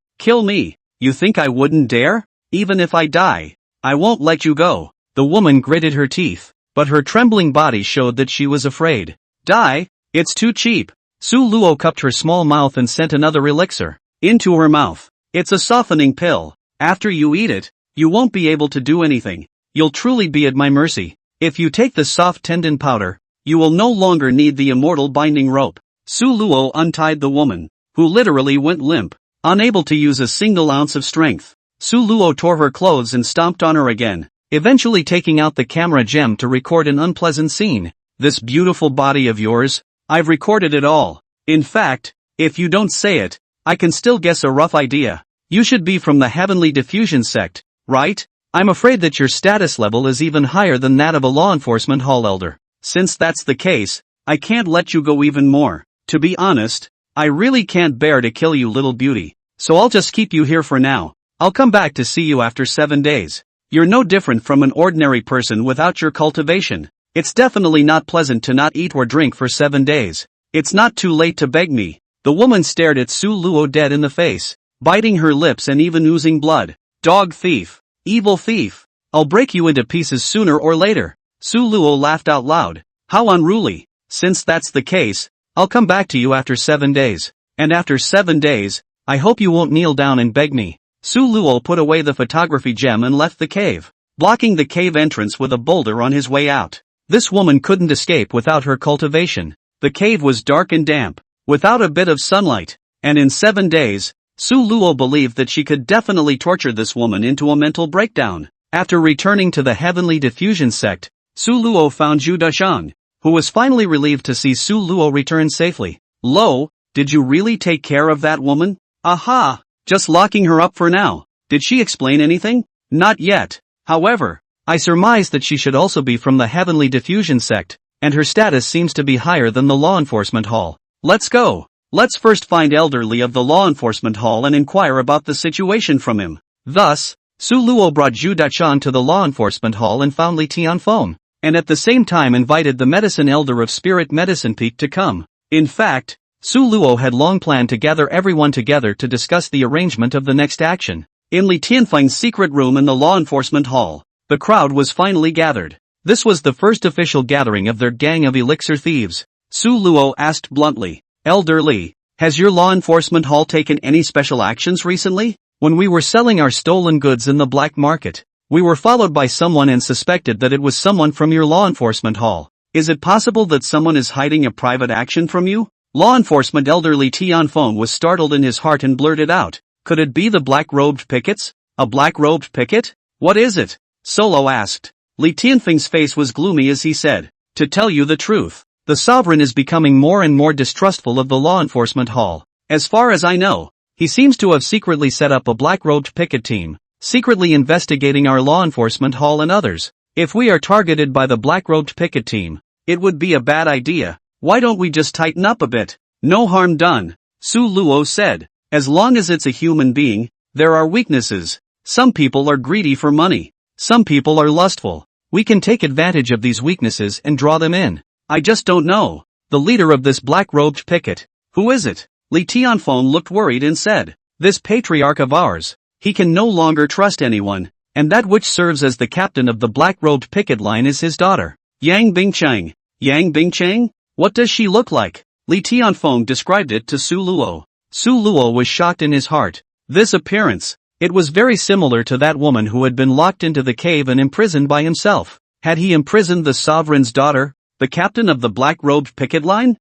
You think I wouldn't dare? Even if I die, I won't let you go. The woman gritted her teeth, but her trembling body showed that she was afraid. Die? It's too cheap. Su Luo cupped her small mouth and sent another elixir into her mouth. It's a softening pill. After you eat it, you won't be able to do anything. You'll truly be at my mercy. If you take the soft tendon powder, you will no longer need the immortal binding rope. Su Luo untied the woman, who literally went limp, unable to use a single ounce of strength. Su Luo tore her clothes and stomped on her again, eventually taking out the camera gem to record an unpleasant scene. This beautiful body of yours, I've recorded it all. In fact, if you don't say it, I can still guess a rough idea. You should be from the Heavenly Diffusion Sect, right? I'm afraid that your status level is even higher than that of a law enforcement hall elder. Since that's the case, I can't let you go even more. To be honest, I really can't bear to kill you, little beauty. So I'll just keep you here for now. I'll come back to see you after 7 days. You're no different from an ordinary person without your cultivation. It's definitely not pleasant to not eat or drink for 7 days. It's not too late to beg me. The woman stared at Su Luo dead in the face, biting her lips and even oozing blood. Dog thief. Evil thief. I'll break you into pieces sooner or later. Su Luo laughed out loud. How unruly. Since that's the case, I'll come back to you after 7 days. And after 7 days, I hope you won't kneel down and beg me. Su Luo put away the photography gem and left the cave, blocking the cave entrance with a boulder on his way out. This woman couldn't escape without her cultivation. The cave was dark and damp, without a bit of sunlight, and in 7 days, Su Luo believed that she could definitely torture this woman into a mental breakdown. After returning to the Heavenly Diffusion Sect, Su Luo found Zhu Dashang, who was finally relieved to see Su Luo return safely. Lo, did you really take care of that woman? Aha! Just locking her up for now. Did she explain anything? Not yet. However, I surmise that she should also be from the Heavenly Diffusion Sect, and her status seems to be higher than the Law Enforcement Hall. Let's go. Let's first find Elder Li of the Law Enforcement Hall and inquire about the situation from him. Thus, Su Luo brought Zhu Dachan to the Law Enforcement Hall and found Li Qian phone, and at the same time invited the Medicine Elder of Spirit Medicine Peak to come. In fact, Su Luo had long planned to gather everyone together to discuss the arrangement of the next action. In Li Tianfeng's secret room in the Law Enforcement Hall, the crowd was finally gathered. This was the first official gathering of their gang of elixir thieves. Su Luo asked bluntly, Elder Li, has your law enforcement hall taken any special actions recently? When we were selling our stolen goods in the black market, we were followed by someone and suspected that it was someone from your law enforcement hall. Is it possible that someone is hiding a private action from you? Law enforcement elder Li Tianfeng was startled in his heart and blurted out, could it be the black-robed pickets? A black-robed picket? What is it? Solo asked. Li Tianfeng's face was gloomy as he said, to tell you the truth, the sovereign is becoming more and more distrustful of the law enforcement hall. As far as I know, he seems to have secretly set up a black-robed picket team, secretly investigating our law enforcement hall and others. If we are targeted by the black-robed picket team, it would be a bad idea. Why don't we just tighten up a bit? No harm done, Su Luo said. As long as it's a human being, there are weaknesses. Some people are greedy for money. Some people are lustful. We can take advantage of these weaknesses and draw them in. I just don't know. The leader of this black-robed picket. Who is it? Li Qian looked worried and said, this patriarch of ours. He can no longer trust anyone, and that which serves as the captain of the black-robed picket line is his daughter, Yang Bingcheng. Yang Bingcheng? What does she look like? Li Qian described it to Su Luo. Su Luo was shocked in his heart. This appearance. It was very similar to that woman who had been locked into the cave and imprisoned by himself. Had he imprisoned the sovereign's daughter, the captain of the black-robed picket line?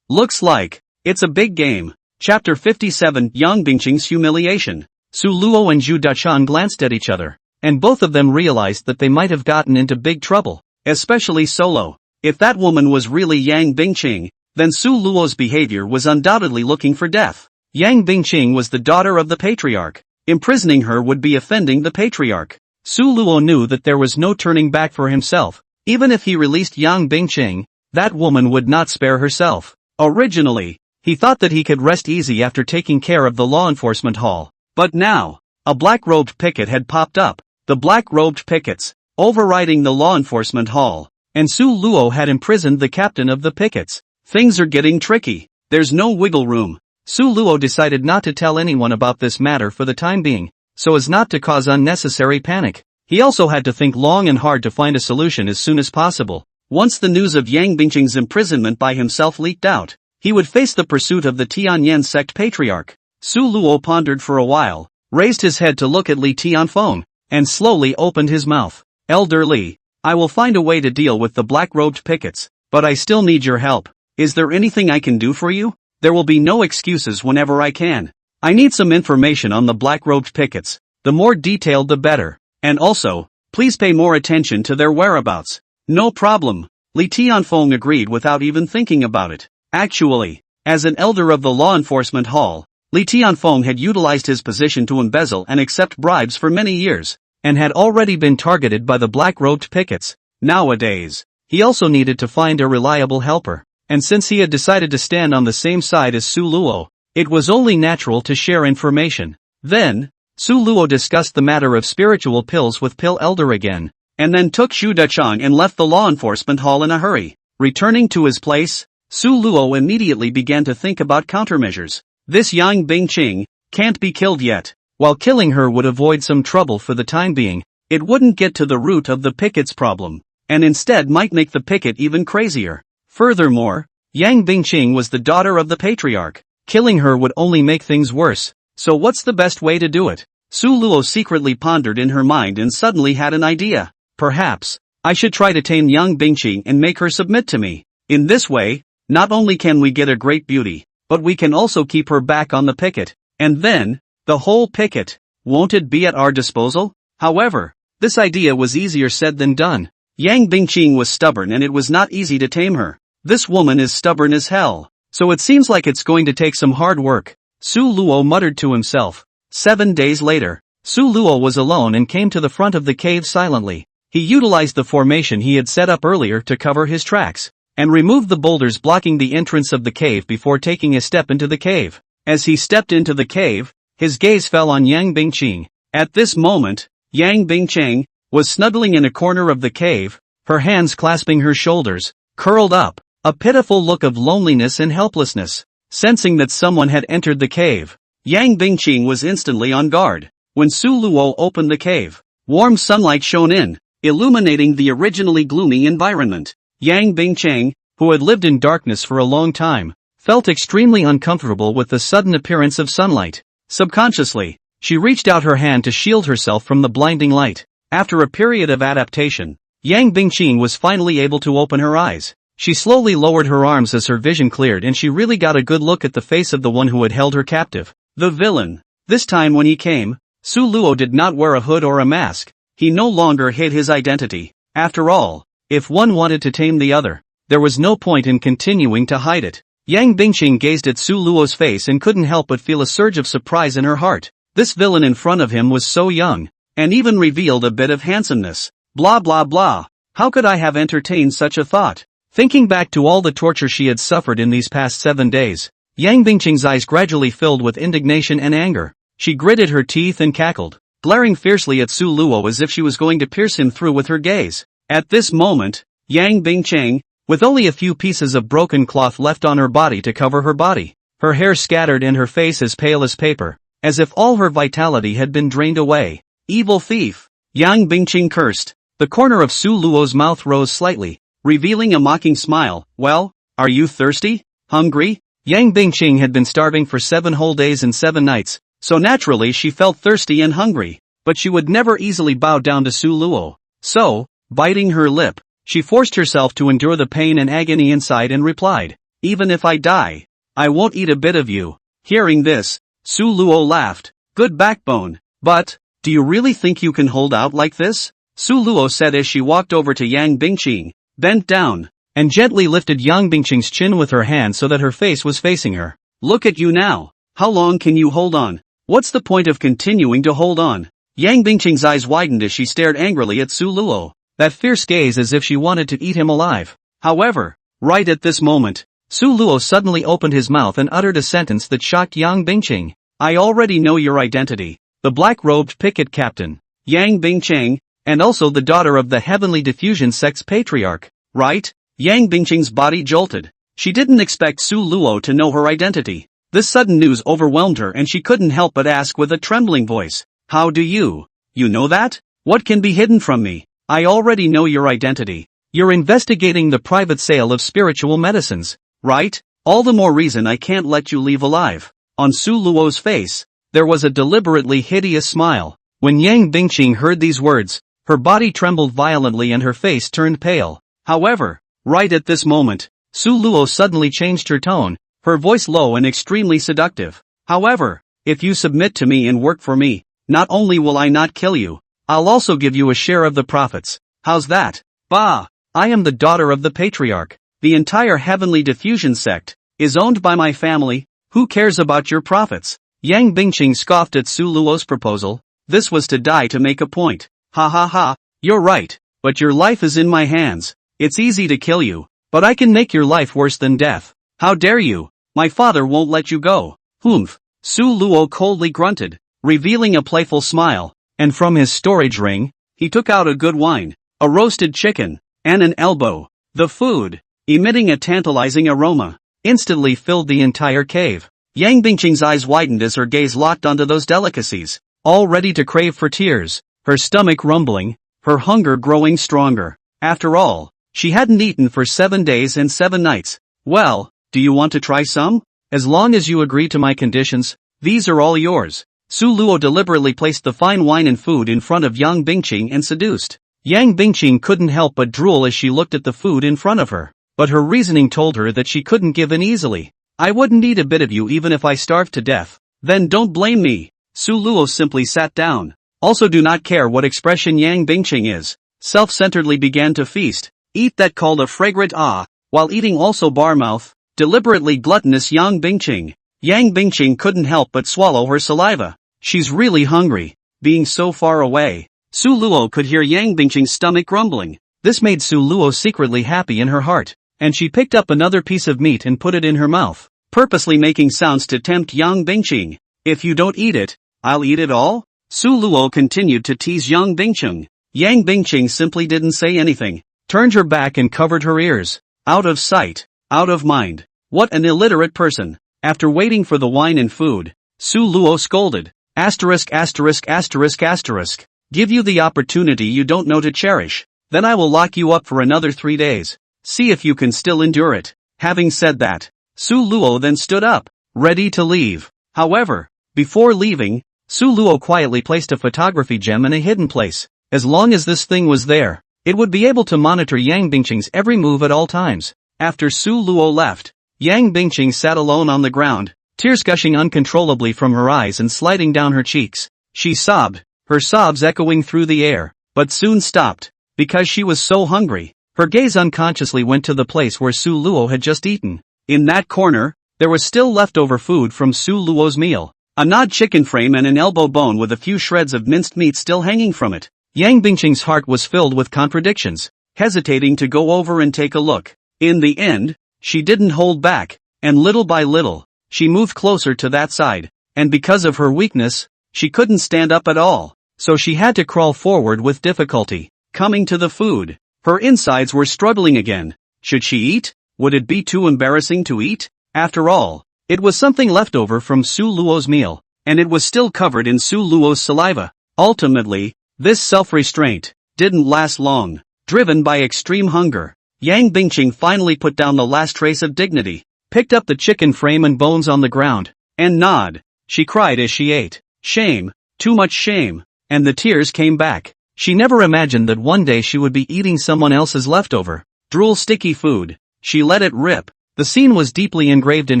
Looks like. It's a big game. Chapter 57 Yang Bingcheng's Humiliation. Su Luo and Zhu Dachan glanced at each other, and both of them realized that they might have gotten into big trouble, especially Solo. If that woman was really Yang Bingcheng, then Su Luo's behavior was undoubtedly looking for death. Yang Bingcheng was the daughter of the patriarch. Imprisoning her would be offending the patriarch. Su Luo knew that there was no turning back for himself. Even if he released Yang Bingcheng, that woman would not spare herself. Originally, he thought that he could rest easy after taking care of the law enforcement hall. But now, a black-robed picket had popped up. The black-robed pickets, overriding the law enforcement hall. And Su Luo had imprisoned the captain of the pickets. Things are getting tricky. There's no wiggle room. Su Luo decided not to tell anyone about this matter for the time being, so as not to cause unnecessary panic. He also had to think long and hard to find a solution as soon as possible. Once the news of Yang Bingcheng's imprisonment by himself leaked out, he would face the pursuit of the Tianyan sect patriarch. Su Luo pondered for a while, raised his head to look at Li Qian, and slowly opened his mouth. Elder Li, I will find a way to deal with the black-robed pickets, but I still need your help. Is there anything I can do for you? There will be no excuses whenever I can. I need some information on the black-robed pickets. The more detailed the better. And also, please pay more attention to their whereabouts. No problem. Li Qian agreed without even thinking about it. Actually, as an elder of the law enforcement hall, Li Qian had utilized his position to embezzle and accept bribes for many years, and had already been targeted by the black-robed pickets. Nowadays, he also needed to find a reliable helper, and since he had decided to stand on the same side as Su Luo, it was only natural to share information. Then, Su Luo discussed the matter of spiritual pills with Pill Elder again, and then took Zhu Dachan and left the law enforcement hall in a hurry. Returning to his place, Su Luo immediately began to think about countermeasures. This Yang Bingcheng can't be killed yet. While killing her would avoid some trouble for the time being, it wouldn't get to the root of the picket's problem, and instead might make the picket even crazier. Furthermore, Yang Bingcheng was the daughter of the patriarch. Killing her would only make things worse. So what's the best way to do it? Su Luo secretly pondered in her mind and suddenly had an idea. Perhaps, I should try to tame Yang Bingcheng and make her submit to me. In this way, not only can we get a great beauty, but we can also keep her back on the picket. And then, the whole picket, won't it be at our disposal? However, this idea was easier said than done. Yang Bingcheng was stubborn and it was not easy to tame her. This woman is stubborn as hell, so it seems like it's going to take some hard work. Su Luo muttered to himself. 7 days later, Su Luo was alone and came to the front of the cave silently. He utilized the formation he had set up earlier to cover his tracks, and removed the boulders blocking the entrance of the cave before taking a step into the cave. As he stepped into the cave, his gaze fell on Yang Bingcheng. At this moment, Yang Bingcheng was snuggling in a corner of the cave, her hands clasping her shoulders, curled up, a pitiful look of loneliness and helplessness. Sensing that someone had entered the cave, Yang Bingcheng was instantly on guard. When Su Luo opened the cave, warm sunlight shone in, illuminating the originally gloomy environment. Yang Bingcheng, who had lived in darkness for a long time, felt extremely uncomfortable with the sudden appearance of sunlight. Subconsciously, she reached out her hand to shield herself from the blinding light. After a period of adaptation, Yang Bingcheng was finally able to open her eyes. She slowly lowered her arms as her vision cleared and she really got a good look at the face of the one who had held her captive. The villain. This time when he came, Su Luo did not wear a hood or a mask. He no longer hid his identity. After all, if one wanted to tame the other, there was no point in continuing to hide it. Yang Bingcheng gazed at Su Luo's face and couldn't help but feel a surge of surprise in her heart. This villain in front of him was so young, and even revealed a bit of handsomeness. Blah blah blah. How could I have entertained such a thought? Thinking back to all the torture she had suffered in these past 7 days, Yang Bingcheng's eyes gradually filled with indignation and anger. She gritted her teeth and cackled. glaring fiercely at Su Luo as if she was going to pierce him through with her gaze. At this moment, Yang Bingcheng, with only a few pieces of broken cloth left on her body to cover her body, her hair scattered and her face as pale as paper, as if all her vitality had been drained away. Evil thief! Yang Bingcheng cursed. The corner of Su Luo's mouth rose slightly, revealing a mocking smile. Well, are you thirsty? Hungry? Yang Bingcheng had been starving for 7 whole days and 7 nights, so naturally she felt thirsty and hungry, but she would never easily bow down to Su Luo. So, biting her lip, she forced herself to endure the pain and agony inside and replied, "Even if I die, I won't eat a bit of you." Hearing this, Su Luo laughed. Good backbone. But, do you really think you can hold out like this? Su Luo said as she walked over to Yang Bingcheng, bent down, and gently lifted Yang Bingcheng's chin with her hand so that her face was facing her. Look at you now. How long can you hold on? What's the point of continuing to hold on? Yang Bingcheng's eyes widened as she stared angrily at Su Luo, that fierce gaze as if she wanted to eat him alive. However, right at this moment, Su Luo suddenly opened his mouth and uttered a sentence that shocked Yang Bingcheng. I already know your identity. The black-robed picket captain, Yang Bingcheng, and also the daughter of the Heavenly Diffusion Sect's patriarch, right? Yang Bingcheng's body jolted. She didn't expect Su Luo to know her identity. This sudden news overwhelmed her and she couldn't help but ask with a trembling voice, how do you know that? What can be hidden from me? I already know your identity. You're investigating the private sale of spiritual medicines, right? All the more reason I can't let you leave alive. On Su Luo's face, there was a deliberately hideous smile. When Yang Bingcheng heard these words, her body trembled violently and her face turned pale. However, right at this moment, Su Luo suddenly changed her tone, her voice low and extremely seductive. However, if you submit to me and work for me, not only will I not kill you, I'll also give you a share of the profits. How's that? Bah! I am the daughter of the patriarch. The entire Heavenly Diffusion Sect is owned by my family. Who cares about your profits? Yang Bingcheng scoffed at Su Luo's proposal. This was to die to make a point. Ha ha ha, you're right, but your life is in my hands. It's easy to kill you, but I can make your life worse than death. How dare you? My father won't let you go. Humph. Su Luo coldly grunted, revealing a playful smile, and from his storage ring, he took out a good wine, a roasted chicken, and an elbow. The food, emitting a tantalizing aroma, instantly filled the entire cave. Yang Bingcheng's eyes widened as her gaze locked onto those delicacies, all ready to crave for tears, her stomach rumbling, her hunger growing stronger. After all, she hadn't eaten for 7 days and 7 nights. Well, do you want to try some? As long as you agree to my conditions, these are all yours. Su Luo deliberately placed the fine wine and food in front of Yang Bingcheng and seduced. Yang Bingcheng couldn't help but drool as she looked at the food in front of her, but her reasoning told her that she couldn't give in easily. I wouldn't eat a bit of you even if I starved to death. Then don't blame me. Su Luo simply sat down. Also do not care what expression Yang Bingcheng is. Self-centeredly began to feast. Eat that called a fragrant ah, while eating also bar mouth, deliberately gluttonous Yang Bingcheng. Yang Bingcheng couldn't help but swallow her saliva. She's really hungry. Being so far away, Su Luo could hear Yang Bingcheng's stomach grumbling. This made Su Luo secretly happy in her heart, and she picked up another piece of meat and put it in her mouth, purposely making sounds to tempt Yang Bingcheng. If you don't eat it, I'll eat it all? Su Luo continued to tease Yang Bingcheng. Yang Bingcheng simply didn't say anything, turned her back and covered her ears. Out of sight, out of mind. What an illiterate person. After waiting for the wine and food, Su Luo scolded. Asterisk asterisk asterisk asterisk. Give you the opportunity you don't know to cherish. Then I will lock you up for another 3 days. See if you can still endure it. Having said that, Su Luo then stood up, ready to leave. However, before leaving, Su Luo quietly placed a photography gem in a hidden place. As long as this thing was there, it would be able to monitor Yang Bingcheng's every move at all times. After Su Luo left, Yang Bingcheng sat alone on the ground, tears gushing uncontrollably from her eyes and sliding down her cheeks. She sobbed, her sobs echoing through the air, but soon stopped, because she was so hungry. Her gaze unconsciously went to the place where Su Luo had just eaten. In that corner, there was still leftover food from Su Luo's meal. A gnawed chicken frame and an elbow bone with a few shreds of minced meat still hanging from it. Yang Bingcheng's heart was filled with contradictions, hesitating to go over and take a look. In the end, she didn't hold back, and little by little, she moved closer to that side, and because of her weakness, she couldn't stand up at all. so she had to crawl forward with difficulty. Coming to the food, her insides were struggling again. Should she eat? Would it be too embarrassing to eat? After all, it was something left over from Su Luo's meal, and it was still covered in Su Luo's saliva. Ultimately, this self-restraint didn't last long. Driven by extreme hunger, Yang Bingqing finally put down the last trace of dignity, picked up the chicken frame and bones on the ground, and gnawed. She cried as she ate. Shame, too much shame, and the tears came back. She never imagined that one day she would be eating someone else's leftover, drool sticky food. She let it rip. The scene was deeply engraved in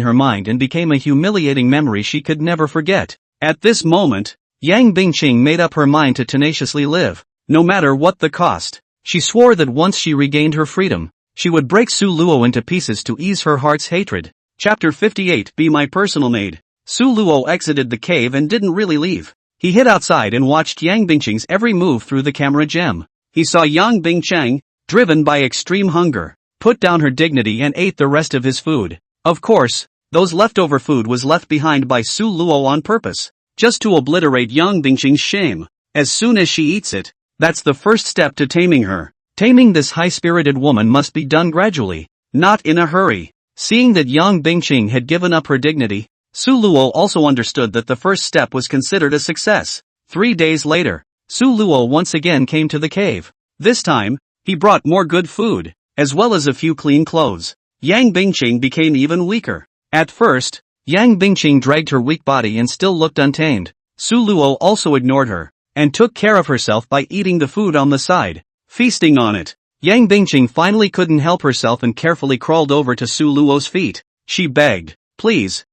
her mind and became a humiliating memory she could never forget. At this moment, Yang Bingqing made up her mind to tenaciously live, no matter what the cost. She swore that once she regained her freedom, she would break Su Luo into pieces to ease her heart's hatred. Chapter 58. Be my personal maid. Su Luo exited the cave and didn't really leave. He hid outside and watched Yang Bingqing's every move through the camera gem. He saw Yang Bingqing, driven by extreme hunger, put down her dignity and ate the rest of his food. Of course, those leftover food was left behind by Su Luo on purpose, just to obliterate Yang Bingqing's shame. As soon as she eats it, that's the first step to taming her. Taming this high-spirited woman must be done gradually, not in a hurry. Seeing that Yang Bingqing had given up her dignity, Su Luo also understood that the first step was considered a success. 3 days later, Su Luo once again came to the cave. This time, he brought more good food, as well as a few clean clothes. Yang Bingqing became even weaker. At first, Yang Bingqing dragged her weak body and still looked untamed. Su Luo also ignored her, and took care of herself by eating the food on the side, feasting on it. Yang Bingqing finally couldn't help herself and carefully crawled over to Su Luo's feet. She begged, please,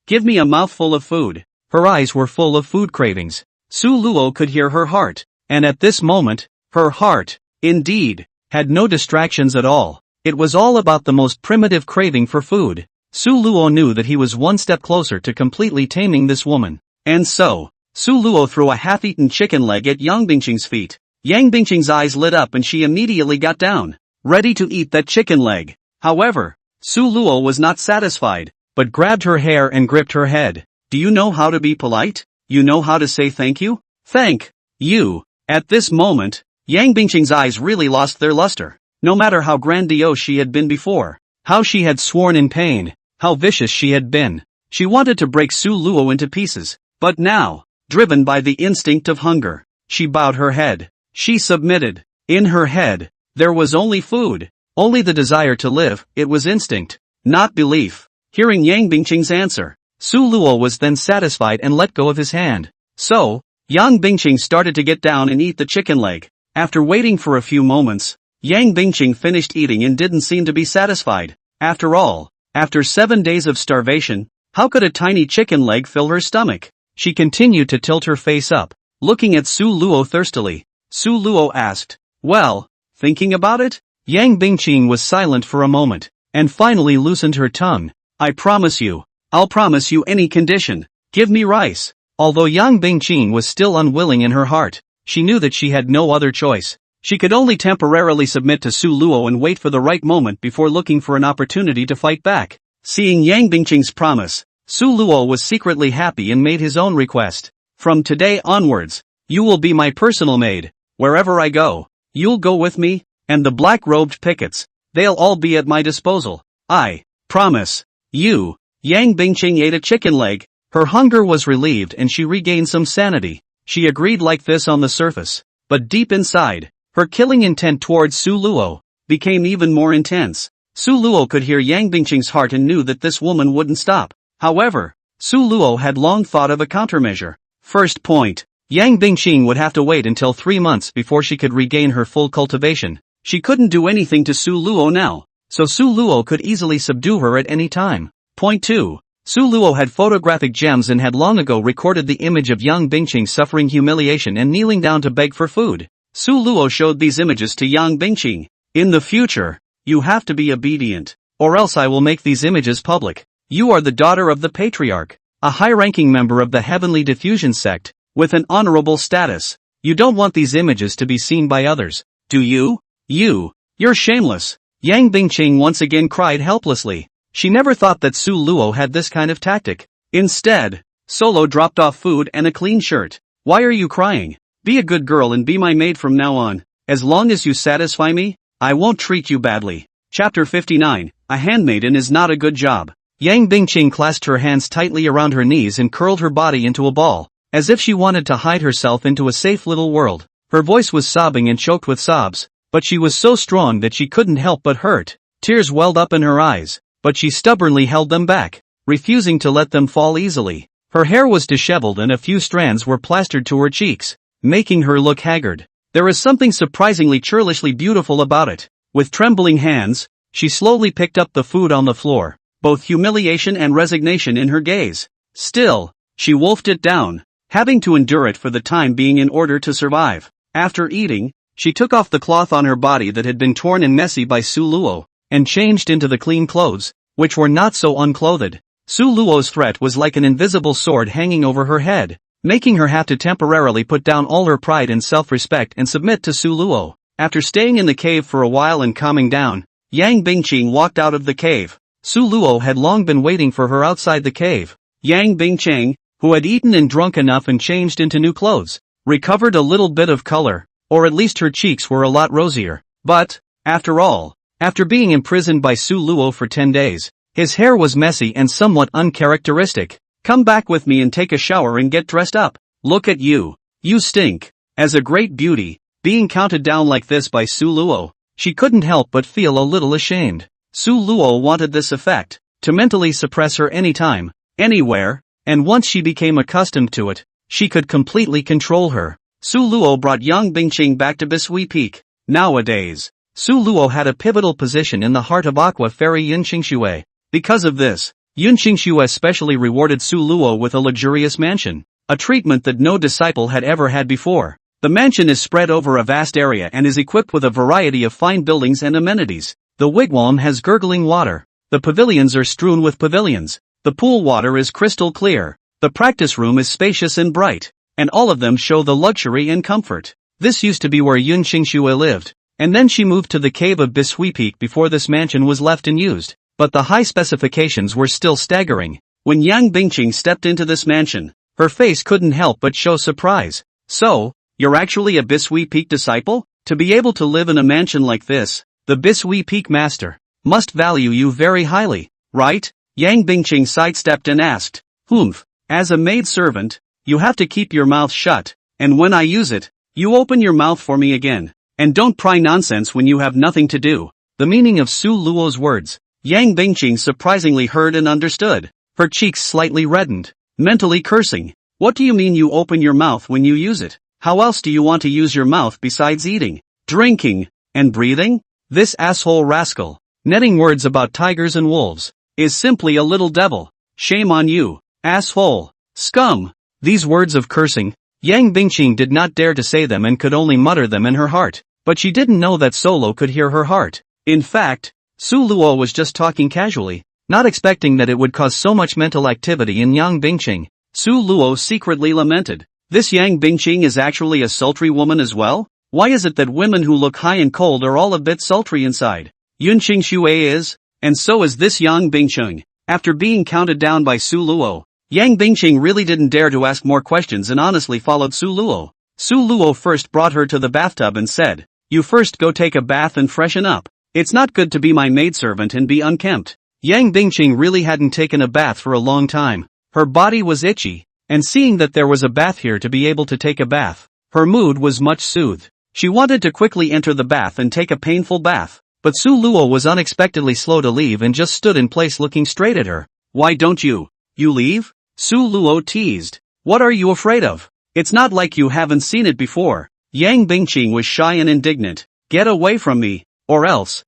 give me a mouthful of food. Her eyes were full of food cravings. Su Luo could hear her heart, and at this moment, her heart, indeed, had no distractions at all. It was all about the most primitive craving for food. Su Luo knew that he was one step closer to completely taming this woman. And so, Su Luo threw a half-eaten chicken leg at Yang Bingqing's feet. Yang Bingqing's eyes lit up and she immediately got down, ready to eat that chicken leg. However, Su Luo was not satisfied, but grabbed her hair and gripped her head. Do you know how to be polite? You know how to say thank you? Thank you. At this moment, Yang Bingqing's eyes really lost their luster. No matter how grandiose she had been before, how she had sworn in pain, how vicious she had been, she wanted to break Su Luo into pieces. But now, driven by the instinct of hunger, she bowed her head. She submitted. In her head, there was only food, only the desire to live. It was instinct, not belief. Hearing Yang Bingqing's answer, Su Luo was then satisfied and let go of his hand. So, Yang Bingqing started to get down and eat the chicken leg. After waiting for a few moments, Yang Bingqing finished eating and didn't seem to be satisfied. After all, after 7 days of starvation, how could a tiny chicken leg fill her stomach? She continued to tilt her face up, looking at Su Luo thirstily. Su Luo asked, well, thinking about it? Yang Bingqing was silent for a moment, and finally loosened her tongue. I'll promise you any condition. Give me rice. Although Yang Bingqing was still unwilling in her heart, she knew that she had no other choice. She could only temporarily submit to Su Luo and wait for the right moment before looking for an opportunity to fight back. Seeing Yang Bingqing's promise, Su Luo was secretly happy and made his own request. From today onwards, you will be my personal maid. Wherever I go, you'll go with me, and the black-robed pickets, they'll all be at my disposal. I promise you. Yang Bingqing ate a chicken leg. Her hunger was relieved and she regained some sanity. She agreed like this on the surface, but deep inside, her killing intent towards Su Luo became even more intense. Su Luo could hear Yang Bingqing's heart and knew that this woman wouldn't stop. However, Su Luo had long thought of a countermeasure. First point, Yang Bingqing would have to wait until 3 months before she could regain her full cultivation. She couldn't do anything to Su Luo now, so Su Luo could easily subdue her at any time. Point 2. Su Luo had photographic gems and had long ago recorded the image of Yang Bingqing suffering humiliation and kneeling down to beg for food. Su Luo showed these images to Yang Bingqing. In the future, you have to be obedient, or else I will make these images public. You are the daughter of the patriarch, a high-ranking member of the heavenly diffusion sect, with an honorable status. You don't want these images to be seen by others, do you? You're shameless. Yang Bingqing once again cried helplessly. She never thought that Su Luo had this kind of tactic. Instead, Solo dropped off food and a clean shirt. Why are you crying? Be a good girl and be my maid from now on. As long as you satisfy me, I won't treat you badly. Chapter 59, A Handmaiden is not a good job. Yang Bingqing clasped her hands tightly around her knees and curled her body into a ball, as if she wanted to hide herself into a safe little world. Her voice was sobbing and choked with sobs, but she was so strong that she couldn't help but hurt. Tears welled up in her eyes, but she stubbornly held them back, refusing to let them fall easily. Her hair was disheveled and a few strands were plastered to her cheeks, making her look haggard. There is something surprisingly churlishly beautiful about it. With trembling hands, she slowly picked up the food on the floor, both humiliation and resignation in her gaze. Still, she wolfed it down, having to endure it for the time being in order to survive. After eating, she took off the cloth on her body that had been torn and messy by Su Luo, and changed into the clean clothes, which were not so unclothed. Su Luo's threat was like an invisible sword hanging over her head, making her have to temporarily put down all her pride and self-respect and submit to Su Luo. After staying in the cave for a while and calming down, Yang Bingqing walked out of the cave. Su Luo had long been waiting for her outside the cave. Yang Bingqing, who had eaten and drunk enough and changed into new clothes, recovered a little bit of color, or at least her cheeks were a lot rosier. But, after all, after being imprisoned by Su Luo for 10 days, his hair was messy and somewhat uncharacteristic. Come back with me and take a shower and get dressed up. Look at you. You stink. As a great beauty, being counted down like this by Su Luo, she couldn't help but feel a little ashamed. Su Luo wanted this effect, to mentally suppress her anytime, anywhere, and once she became accustomed to it, she could completely control her. Su Luo brought Yang Bingqing back to Bishui Peak. Nowadays, Su Luo had a pivotal position in the heart of Aqua Fairy Yunqingshui. Because of this, Yunqingshui specially rewarded Su Luo with a luxurious mansion, a treatment that no disciple had ever had before. The mansion is spread over a vast area and is equipped with a variety of fine buildings and amenities. The wigwam has gurgling water. The pavilions are strewn with pavilions. The pool water is crystal clear. The practice room is spacious and bright. And all of them show the luxury and comfort. This used to be where Yunqingshui lived, and then she moved to the cave of Bishui Peak before this mansion was left unused. But the high specifications were still staggering. When Yang Bingqing stepped into this mansion, her face couldn't help but show surprise. So, you're actually a Bishui Peak disciple? To be able to live in a mansion like this, the Bishui Peak master must value you very highly, right? Yang Bingqing sidestepped and asked, as a maid servant, you have to keep your mouth shut, and when I use it, you open your mouth for me again, and don't pry nonsense when you have nothing to do. The meaning of Su Luo's words, Yang Bingqing surprisingly heard and understood. Her cheeks slightly reddened, mentally cursing. What do you mean you open your mouth when you use it? How else do you want to use your mouth besides eating, drinking, and breathing? This asshole rascal, netting words about tigers and wolves, is simply a little devil. Shame on you, asshole, scum. These words of cursing, Yang Bingqing did not dare to say them and could only mutter them in her heart, but she didn't know that Solo could hear her heart. In fact, Su Luo was just talking casually, not expecting that it would cause so much mental activity in Yang Bingqing. Su Luo secretly lamented. This Yang Bingqing is actually a sultry woman as well? Why is it that women who look high and cold are all a bit sultry inside? Yunqingshui is, and so is this Yang Bingqing. After being counted down by Su Luo, Yang Bingqing really didn't dare to ask more questions and honestly followed Su Luo. Su Luo first brought her to the bathtub and said, "You first go take a bath and freshen up. It's not good to be my maidservant and be unkempt." Yang Bingqing really hadn't taken a bath for a long time. Her body was itchy, and seeing that there was a bath here to be able to take a bath, her mood was much soothed. She wanted to quickly enter the bath and take a painful bath, but Su Luo was unexpectedly slow to leave and just stood in place looking straight at her. "Why don't you leave?" Su Luo teased. "What are you afraid of? It's not like you haven't seen it before." Yang Bingqing was shy and indignant. "Get away from me, or else,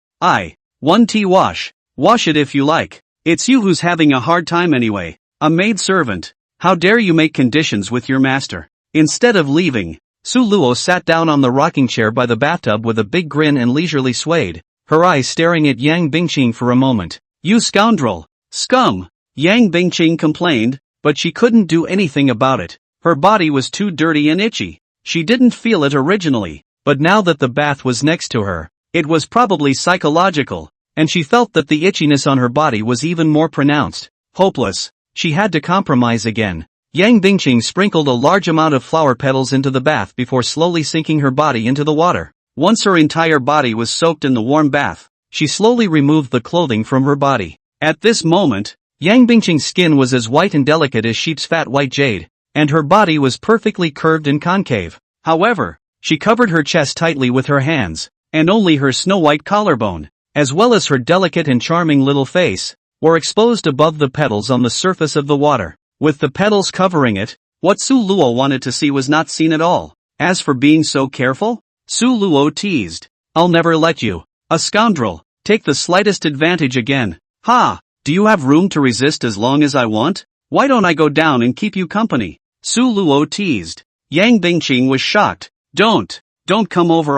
wash it if you like. It's you who's having a hard time anyway. A maid servant. How dare you make conditions with your master?" Instead of leaving, Su Luo sat down on the rocking chair by the bathtub with a big grin and leisurely swayed, her eyes staring at Yang Bingqing for a moment. "You scoundrel! Scum!" Yang Bingqing complained, but she couldn't do anything about it. Her body was too dirty and itchy. She didn't feel it originally, but now that the bath was next to her, it was probably psychological, and she felt that the itchiness on her body was even more pronounced. Hopeless. She had to compromise again. Yang Bingqing sprinkled a large amount of flower petals into the bath before slowly sinking her body into the water. Once her entire body was soaked in the warm bath, she slowly removed the clothing from her body. At this moment, Yang Bingqing's skin was as white and delicate as sheep's fat white jade, and her body was perfectly curved and concave. However, she covered her chest tightly with her hands, and only her snow-white collarbone, as well as her delicate and charming little face, were exposed above the petals on the surface of the water. With the petals covering it, what Su Luo wanted to see was not seen at all. As for being so careful, Su Luo teased, "I'll never let you, a scoundrel, take the slightest advantage again. Ha! Do you have room to resist as long as I want? Why don't I go down and keep you company?" Su Luo teased. Yang Bingqing was shocked. Don't come over.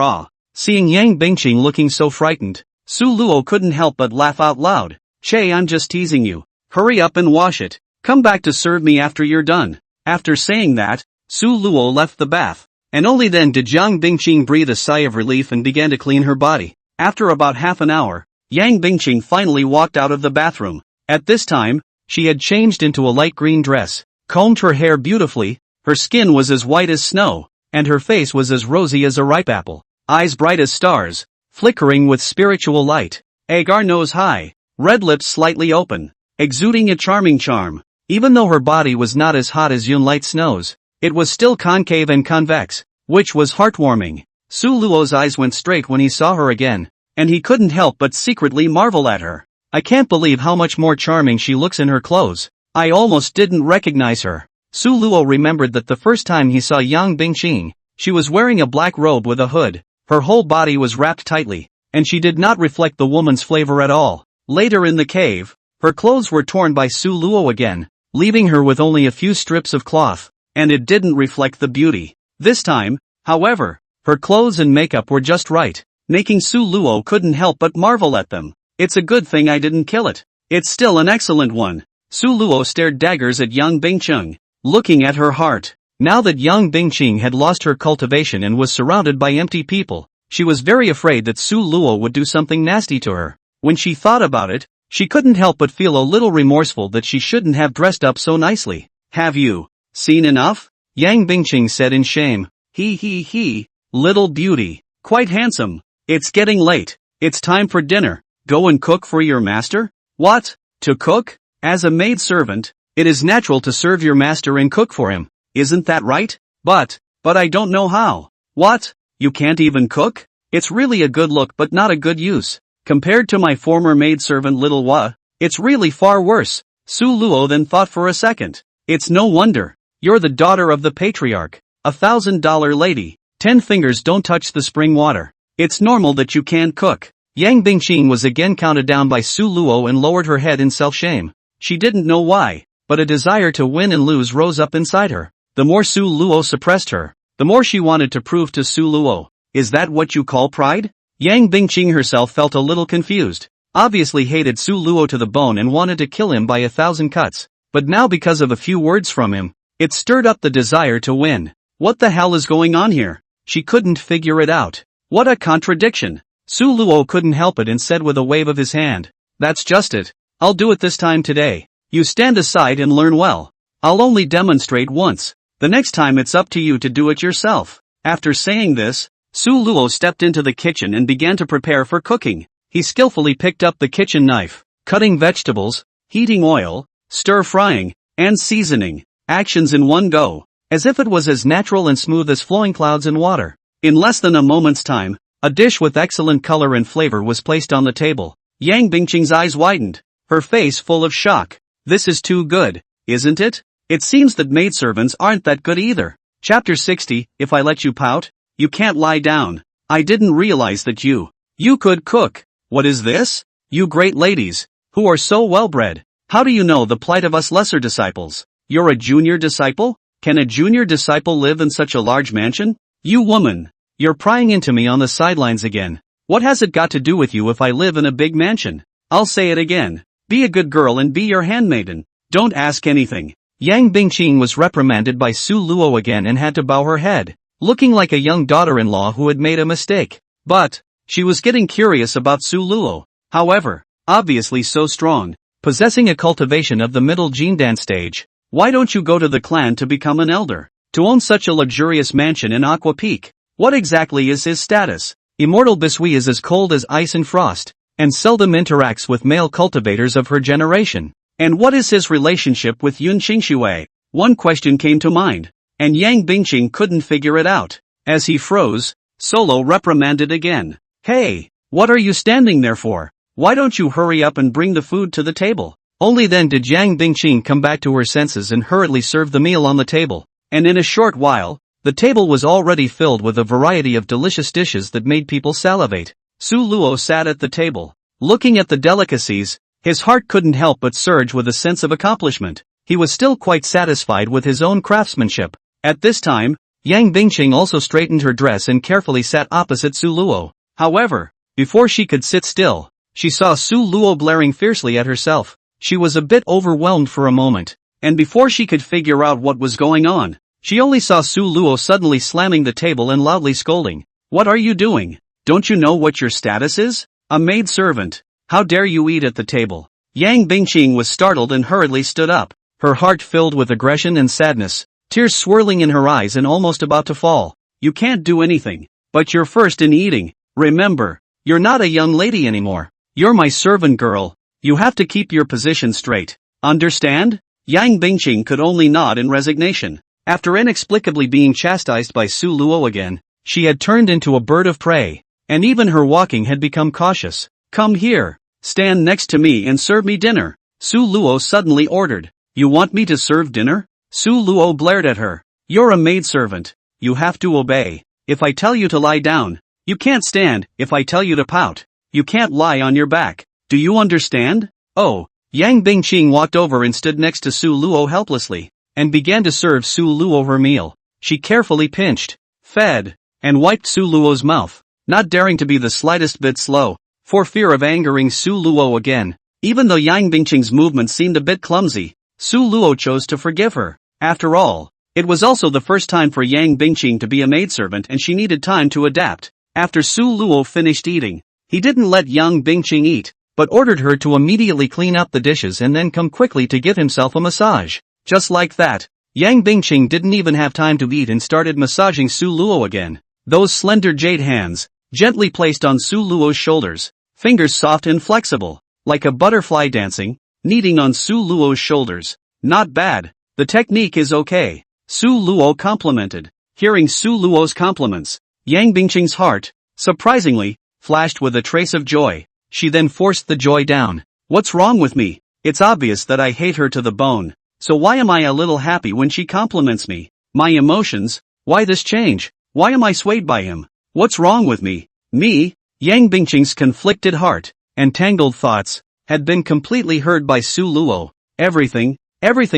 Seeing Yang Bingqing looking so frightened, Su Luo couldn't help but laugh out loud. "Che, I'm just teasing you. Hurry up and wash it. Come back to serve me after you're done." After saying that, Su Luo left the bath, and only then did Yang Bingqing breathe a sigh of relief and began to clean her body. After about half an hour, Yang Bingqing finally walked out of the bathroom. At this time, she had changed into a light green dress, combed her hair beautifully, her skin was as white as snow, and her face was as rosy as a ripe apple, eyes bright as stars, flickering with spiritual light, agar nose high, red lips slightly open, exuding a charming charm. Even though her body was not as hot as Yunlight's nose, it was still concave and convex, which was heartwarming. Su Luo's eyes went straight when he saw her again, and he couldn't help but secretly marvel at her. "I can't believe how much more charming she looks in her clothes. I almost didn't recognize her." Su Luo remembered that the first time he saw Yang Bingqing, she was wearing a black robe with a hood, her whole body was wrapped tightly, and she did not reflect the woman's flavor at all. Later in the cave, her clothes were torn by Su Luo again, leaving her with only a few strips of cloth, and it didn't reflect the beauty. This time, however, her clothes and makeup were just right, making Su Luo couldn't help but marvel at them. "It's a good thing I didn't kill it. It's still an excellent one." Su Luo stared daggers at Yang Bingqing, looking at her heart. Now that Yang Bingqing had lost her cultivation and was surrounded by empty people, she was very afraid that Su Luo would do something nasty to her. When she thought about it, she couldn't help but feel a little remorseful that she shouldn't have dressed up so nicely. "Have you seen enough?" Yang Bingqing said in shame. He, little beauty, quite handsome. It's getting late. It's time for dinner. Go and cook for your master?" "What? To cook? As a maidservant, it is natural to serve your master and cook for him. Isn't that right?" But I don't know how." "What? You can't even cook? It's really a good look but not a good use. Compared to my former maidservant Little Hua, it's really far worse." Su Luo then thought for a second. "It's no wonder. You're the daughter of the patriarch, $1,000 lady. 10 fingers don't touch the spring water. It's normal that you can't cook." Yang Bingqing was again counted down by Su Luo and lowered her head in self-shame. She didn't know why, but a desire to win and lose rose up inside her. The more Su Luo suppressed her, the more she wanted to prove to Su Luo. "Is that what you call pride?" Yang Bingqing herself felt a little confused, obviously hated Su Luo to the bone and wanted to kill him by 1,000 cuts, but now because of a few words from him, it stirred up the desire to win. What the hell is going on here? She couldn't figure it out. What a contradiction. Su Luo couldn't help it and said with a wave of his hand, "That's just it. I'll do it this time today. You stand aside and learn well. I'll only demonstrate once. The next time it's up to you to do it yourself." After saying this, Su Luo stepped into the kitchen and began to prepare for cooking. He skillfully picked up the kitchen knife, cutting vegetables, heating oil, stir-frying, and seasoning, actions in one go, as if it was as natural and smooth as flowing clouds in water. In less than a moment's time, a dish with excellent color and flavor was placed on the table. Yang Bingqing's eyes widened, her face full of shock. "This is too good, isn't it? It seems that maidservants aren't that good either." Chapter 60, If I Let You Pout, You Can't Lie Down. "I didn't realize that you could cook. What is this? You great ladies, who are so well-bred, how do you know the plight of us lesser disciples? You're a junior disciple? Can a junior disciple live in such a large mansion? You woman, you're prying into me on the sidelines again. What has it got to do with you if I live in a big mansion? I'll say it again. Be a good girl and be your handmaiden. Don't ask anything." Yang Bingqing was reprimanded by Su Luo again and had to bow her head, looking like a young daughter-in-law who had made a mistake. But she was getting curious about Su Luo. However, obviously so strong, possessing a cultivation of the middle Jindan stage, Why don't you go to the clan to become an elder? To own such a luxurious mansion in Aqua Peak? What exactly is his status? Immortal Bisui is as cold as ice and frost, and seldom interacts with male cultivators of her generation. And what is his relationship with Yun Qingshui? One question came to mind, and Yang Bingqing couldn't figure it out. As he froze, Solo reprimanded again. Hey, what are you standing there for? Why don't you hurry up and bring the food to the table? Only then did Yang Bingqing come back to her senses and hurriedly serve the meal on the table. And in a short while, the table was already filled with a variety of delicious dishes that made people salivate. Su Luo sat at the table, looking at the delicacies. His heart couldn't help but surge with a sense of accomplishment. He was still quite satisfied with his own craftsmanship. At this time, Yang Bingqing also straightened her dress and carefully sat opposite Su Luo. However, before she could sit still, she saw Su Luo glaring fiercely at herself. She was a bit overwhelmed for a moment, and before she could figure out what was going on, she only saw Su Luo suddenly slamming the table and loudly scolding. What are you doing? Don't you know what your status is? A maid servant. How dare you eat at the table? Yang Bingqing was startled and hurriedly stood up, her heart filled with aggression and sadness, tears swirling in her eyes and almost about to fall. You can't do anything, but you're first in eating. Remember, you're not a young lady anymore. You're my servant girl. You have to keep your position straight. Understand? Yang Bingqing could only nod in resignation. After inexplicably being chastised by Su Luo again, she had turned into a bird of prey, and even her walking had become cautious. Come here, stand next to me and serve me dinner, Su Luo suddenly ordered. You want me to serve dinner? Su Luo blared at her. You're a maidservant. You have to obey. If I tell you to lie down, you can't stand. If I tell you to pout, you can't lie on your back. Do you understand? Oh, Yang Bingqing walked over and stood next to Su Luo helplessly, and began to serve Su Luo her meal. She carefully pinched, fed, and wiped Su Luo's mouth, not daring to be the slightest bit slow, for fear of angering Su Luo again. Even though Yang Bingqing's movement seemed a bit clumsy, Su Luo chose to forgive her. After all, it was also the first time for Yang Bingqing to be a maidservant and she needed time to adapt. After Su Luo finished eating, he didn't let Yang Bingqing eat, but ordered her to immediately clean up the dishes and then come quickly to give himself a massage. Just like that, Yang Bingqing didn't even have time to eat and started massaging Su Luo again. Those slender jade hands, gently placed on Su Luo's shoulders, fingers soft and flexible, like a butterfly dancing, kneading on Su Luo's shoulders. Not bad. The technique is okay, Su Luo complimented. Hearing Su Luo's compliments, Yang Bingqing's heart, surprisingly, flashed with a trace of joy. She then forced the joy down. What's wrong with me? It's obvious that I hate her to the bone. So why am I a little happy when she compliments me? My emotions? Why this change? Why am I swayed by him? What's wrong with me? Me? Yang Bingqing's conflicted heart and tangled thoughts had been completely heard by Su Luo. Everything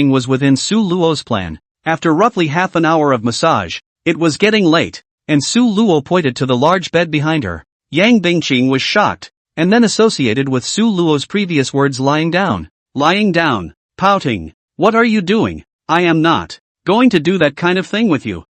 was within Su Luo's plan. After roughly half an hour of massage, it was getting late, and Su Luo pointed to the large bed behind her. Yang Bingqing was shocked, and then associated with Su Luo's previous words lying down, pouting. What are you doing? I am not going to do that kind of thing with you.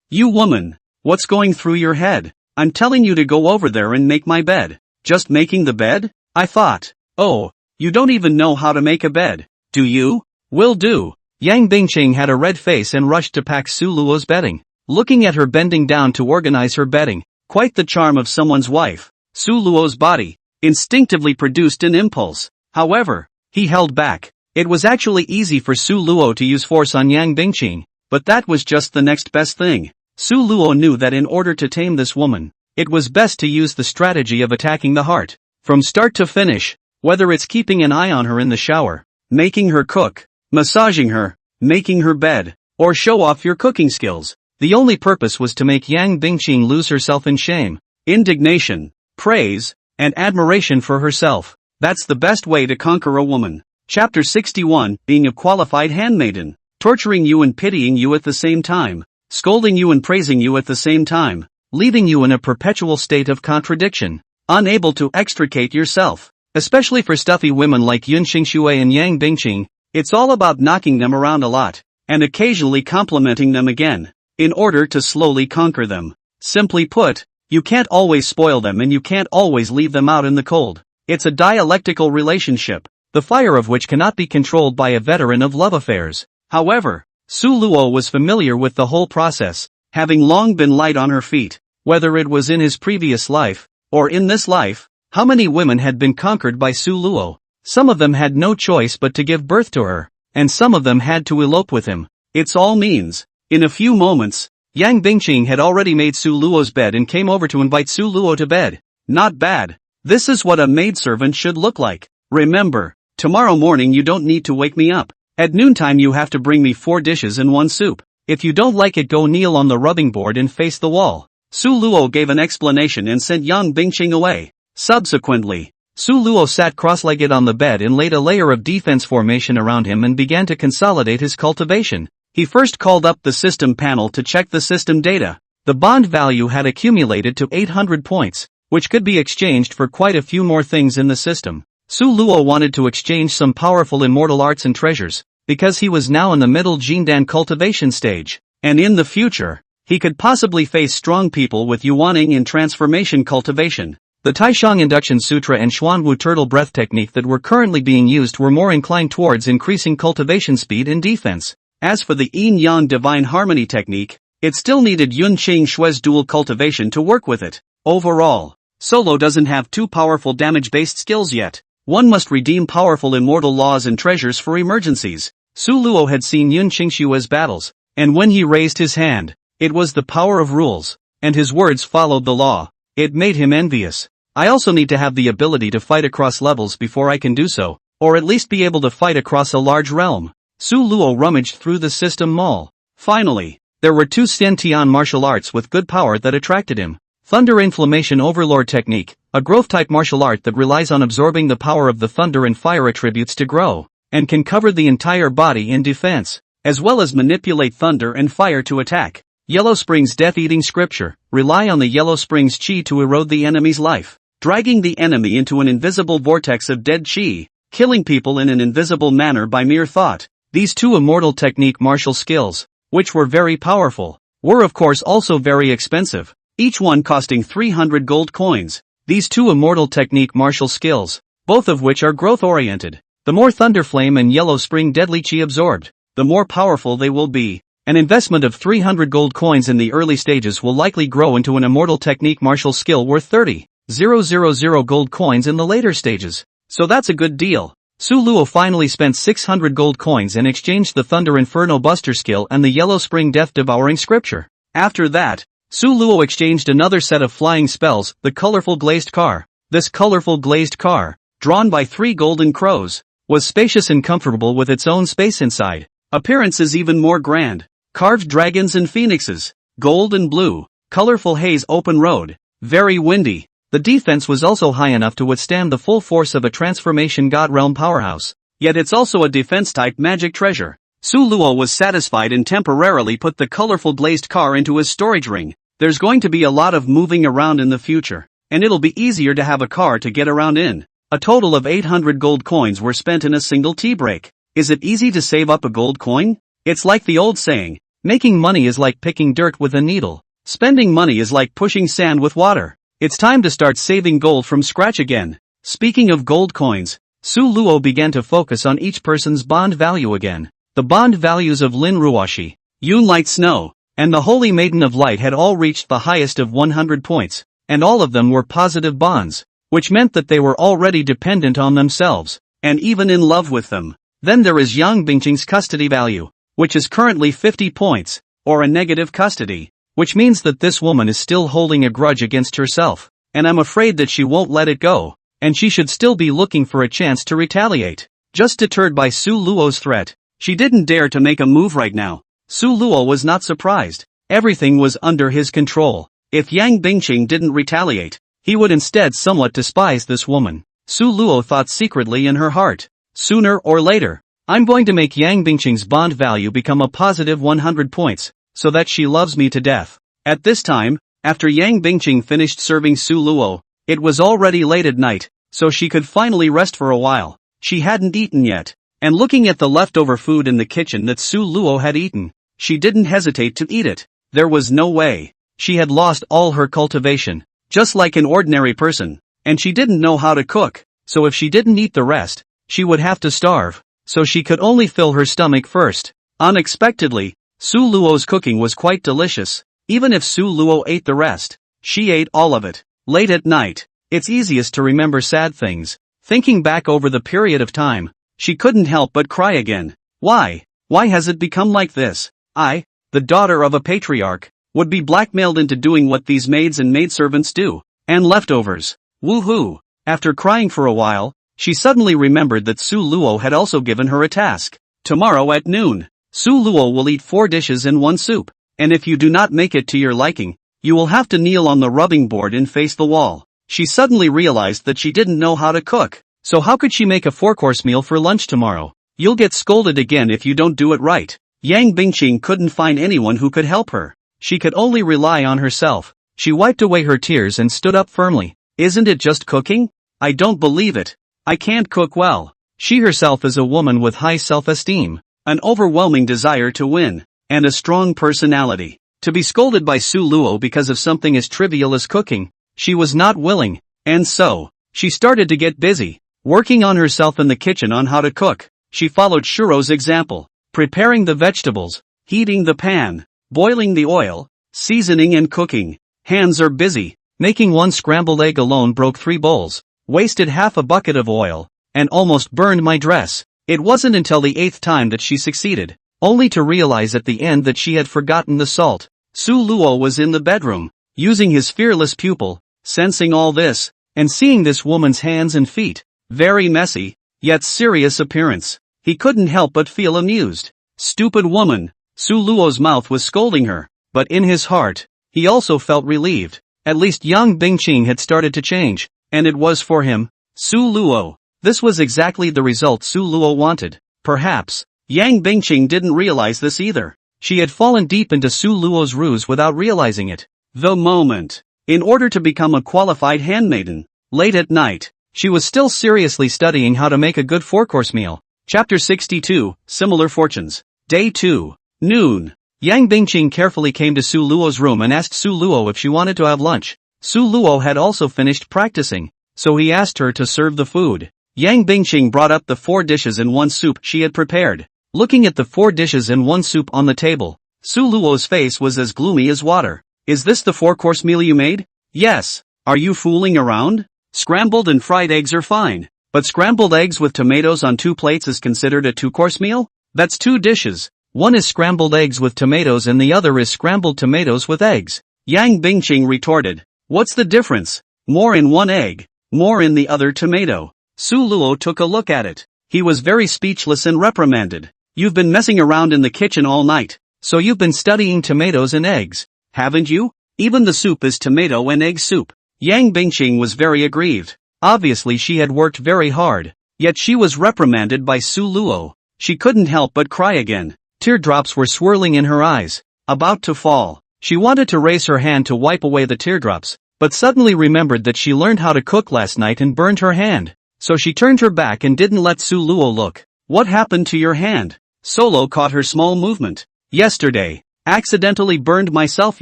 You woman. What's going through your head? I'm telling you to go over there and make my bed. Just making the bed? I thought. Oh, you don't even know how to make a bed, do you? Will do. Yang Bingqing had a red face and rushed to pack Su Luo's bedding. Looking at her bending down to organize her bedding, quite the charm of someone's wife, Su Luo's body instinctively produced an impulse. However, he held back. It was actually easy for Su Luo to use force on Yang Bingqing, but that was just the next best thing. Su Luo knew that in order to tame this woman, it was best to use the strategy of attacking the heart, from start to finish, whether it's keeping an eye on her in the shower, making her cook, massaging her, making her bed, or show off your cooking skills. The only purpose was to make Yang Bingqing lose herself in shame, indignation, praise, and admiration for herself. That's the best way to conquer a woman. Chapter 61, Being a Qualified Handmaiden. Torturing you and pitying you at the same time. Scolding you and praising you at the same time. Leaving you in a perpetual state of contradiction. Unable to extricate yourself. Especially for stuffy women like Yun Qingshui and Yang Bingqing, it's all about knocking them around a lot, and occasionally complimenting them again, in order to slowly conquer them. Simply put, you can't always spoil them and you can't always leave them out in the cold. It's a dialectical relationship, the fire of which cannot be controlled by a veteran of love affairs. However, Su Luo was familiar with the whole process, having long been light on her feet. Whether it was in his previous life, or in this life, how many women had been conquered by Su Luo? Some of them had no choice but to give birth to her, and some of them had to elope with him. It's all means. In a few moments, Yang Bingqing had already made Su Luo's bed and came over to invite Su Luo to bed. Not bad. This is what a maidservant should look like. Remember, tomorrow morning you don't need to wake me up. At noontime you have to bring me 4 dishes and 1 soup. If you don't like it, go kneel on the rubbing board and face the wall. Su Luo gave an explanation and sent Yang Bingqing away. Subsequently, Su Luo sat cross-legged on the bed and laid a layer of defense formation around him and began to consolidate his cultivation. He first called up the system panel to check the system data. The bond value had accumulated to 800 points, which could be exchanged for quite a few more things in the system. Su Luo wanted to exchange some powerful immortal arts and treasures, because he was now in the middle Jindan cultivation stage, and in the future, he could possibly face strong people with Yuaning in transformation cultivation. The Taishang Induction Sutra and Xuanwu Turtle Breath technique that were currently being used were more inclined towards increasing cultivation speed and defense. As for the Yin-Yang Divine Harmony technique, it still needed Yun Qing Shui's dual cultivation to work with it. Overall, Solo doesn't have 2 powerful damage-based skills yet. One must redeem powerful immortal laws and treasures for emergencies. Su Luo had seen Yun Qing Shui's battles, and when he raised his hand, it was the power of rules, and his words followed the law. It made him envious. I also need to have the ability to fight across levels before I can do so, or at least be able to fight across a large realm. Su Luo rummaged through the system mall. Finally, there were 2 Xian martial arts with good power that attracted him. Thunder Inflammation Overlord Technique, a growth-type martial art that relies on absorbing the power of the thunder and fire attributes to grow, and can cover the entire body in defense, as well as manipulate thunder and fire to attack. Yellow Springs Death-Eating Scripture, rely on the Yellow Springs Qi to erode the enemy's life, dragging the enemy into an invisible vortex of dead Qi, killing people in an invisible manner by mere thought. These 2 immortal technique martial skills, which were very powerful, were of course also very expensive, each one costing 300 gold coins. These 2 immortal technique martial skills, both of which are growth-oriented. The more Thunder Flame and Yellow Spring Deadly Qi absorbed, the more powerful they will be. An investment of 300 gold coins in the early stages will likely grow into an immortal technique martial skill worth 30,000 gold coins in the later stages. So that's a good deal. Su Luo finally spent 600 gold coins and exchanged the Thunder Inferno Buster skill and the Yellow Spring Death Devouring Scripture. After that, Su Luo exchanged another set of flying spells, the Colorful Glazed Car. This colorful glazed car, drawn by 3 golden crows, was spacious and comfortable with its own space inside. Appearance is even more grand. Carved dragons and phoenixes, gold and blue, colorful haze open road, very windy. The defense was also high enough to withstand the full force of a transformation god realm powerhouse. Yet it's also a defense-type magic treasure. Su Luo was satisfied and temporarily put the colorful glazed car into his storage ring. There's going to be a lot of moving around in the future, and it'll be easier to have a car to get around in. A total of 800 gold coins were spent in a single tea break. Is it easy to save up a gold coin? It's like the old saying, making money is like picking dirt with a needle. Spending money is like pushing sand with water. It's time to start saving gold from scratch again. Speaking of gold coins, Su Luo began to focus on each person's bond value again. The bond values of Lin Ruoxi, Yun Light Snow, and the Holy Maiden of Light had all reached the highest of 100 points, and all of them were positive bonds, which meant that they were already dependent on themselves, and even in love with them. Then there is Yang Bingqing's custody value, which is currently 50 points, or a negative custody, which means that this woman is still holding a grudge against herself, and I'm afraid that she won't let it go, and she should still be looking for a chance to retaliate. Just deterred by Su Luo's threat, she didn't dare to make a move right now. Su Luo was not surprised. Everything was under his control. If Yang Bingqing didn't retaliate, he would instead somewhat despise this woman. Su Luo thought secretly in her heart. Sooner or later, I'm going to make Yang Bingqing's bond value become a positive 100 points, so that she loves me to death. At this time, after Yang Bingqing finished serving Su Luo, it was already late at night, so she could finally rest for a while. She hadn't eaten yet, and looking at the leftover food in the kitchen that Su Luo had eaten, she didn't hesitate to eat it. There was no way. She had lost all her cultivation, just like an ordinary person, and she didn't know how to cook, so if she didn't eat the rest, she would have to starve, so she could only fill her stomach first. Unexpectedly, Su Luo's cooking was quite delicious. Even if Su Luo ate the rest, she ate all of it. Late at night, it's easiest to remember sad things. Thinking back over the period of time, she couldn't help but cry again. Why? Why has it become like this? I, the daughter of a patriarch, would be blackmailed into doing what these maids and maidservants do. And leftovers. Woohoo! After crying for a while, she suddenly remembered that Su Luo had also given her a task. Tomorrow at noon, Su Luo will eat 4 dishes in 1 soup, and if you do not make it to your liking, you will have to kneel on the rubbing board and face the wall. She suddenly realized that she didn't know how to cook, so how could she make a 4-course meal for lunch tomorrow? You'll get scolded again if you don't do it right. Yang Bingqing couldn't find anyone who could help her. She could only rely on herself. She wiped away her tears and stood up firmly. Isn't it just cooking? I don't believe it. I can't cook well. She herself is a woman with high self-esteem, an overwhelming desire to win, and a strong personality. To be scolded by Su Luo because of something as trivial as cooking, she was not willing, and so, she started to get busy, working on herself in the kitchen on how to cook. She followed Shuro's example, preparing the vegetables, heating the pan, boiling the oil, seasoning and cooking. Hands are busy. Making 1 scrambled egg alone broke 3 bowls, wasted half a bucket of oil, and almost burned my dress. It wasn't until the 8th time that she succeeded, only to realize at the end that she had forgotten the salt. Su Luo was in the bedroom, using his fearless pupil, sensing all this, and seeing this woman's hands and feet, very messy, yet serious appearance. He couldn't help but feel amused. Stupid woman. Su Luo's mouth was scolding her, but in his heart, he also felt relieved. At least Yang Bingqing had started to change, and it was for him. Su Luo. This was exactly the result Su Luo wanted. Perhaps, Yang Bingqing didn't realize this either. She had fallen deep into Su Luo's ruse without realizing it. The moment. In order to become a qualified handmaiden, late at night, she was still seriously studying how to make a good 4-course meal. Chapter 62, Similar Fortunes. Day 2. Noon. Yang Bingqing carefully came to Su Luo's room and asked Su Luo if she wanted to have lunch. Su Luo had also finished practicing, so he asked her to serve the food. Yang Bingqing brought up the 4 dishes and 1 soup she had prepared. Looking at the 4 dishes and 1 soup on the table, Su Luo's face was as gloomy as water. Is this the 4-course meal you made? Yes. Are you fooling around? Scrambled and fried eggs are fine, but scrambled eggs with tomatoes on 2 plates is considered a 2-course meal? That's 2 dishes. One is scrambled eggs with tomatoes and the other is scrambled tomatoes with eggs. Yang Bingqing retorted. What's the difference? More in one egg, more in the other tomato. Su Luo took a look at it. He was very speechless and reprimanded. You've been messing around in the kitchen all night, so you've been studying tomatoes and eggs, haven't you? Even the soup is tomato and egg soup. Yang Bingqing was very aggrieved. Obviously she had worked very hard, yet she was reprimanded by Su Luo. She couldn't help but cry again. Teardrops were swirling in her eyes, about to fall. She wanted to raise her hand to wipe away the teardrops, but suddenly remembered that she learned how to cook last night and burned her hand. So she turned her back and didn't let Su Luo look. What happened to your hand? Solo caught her small movement. Yesterday. Accidentally burned myself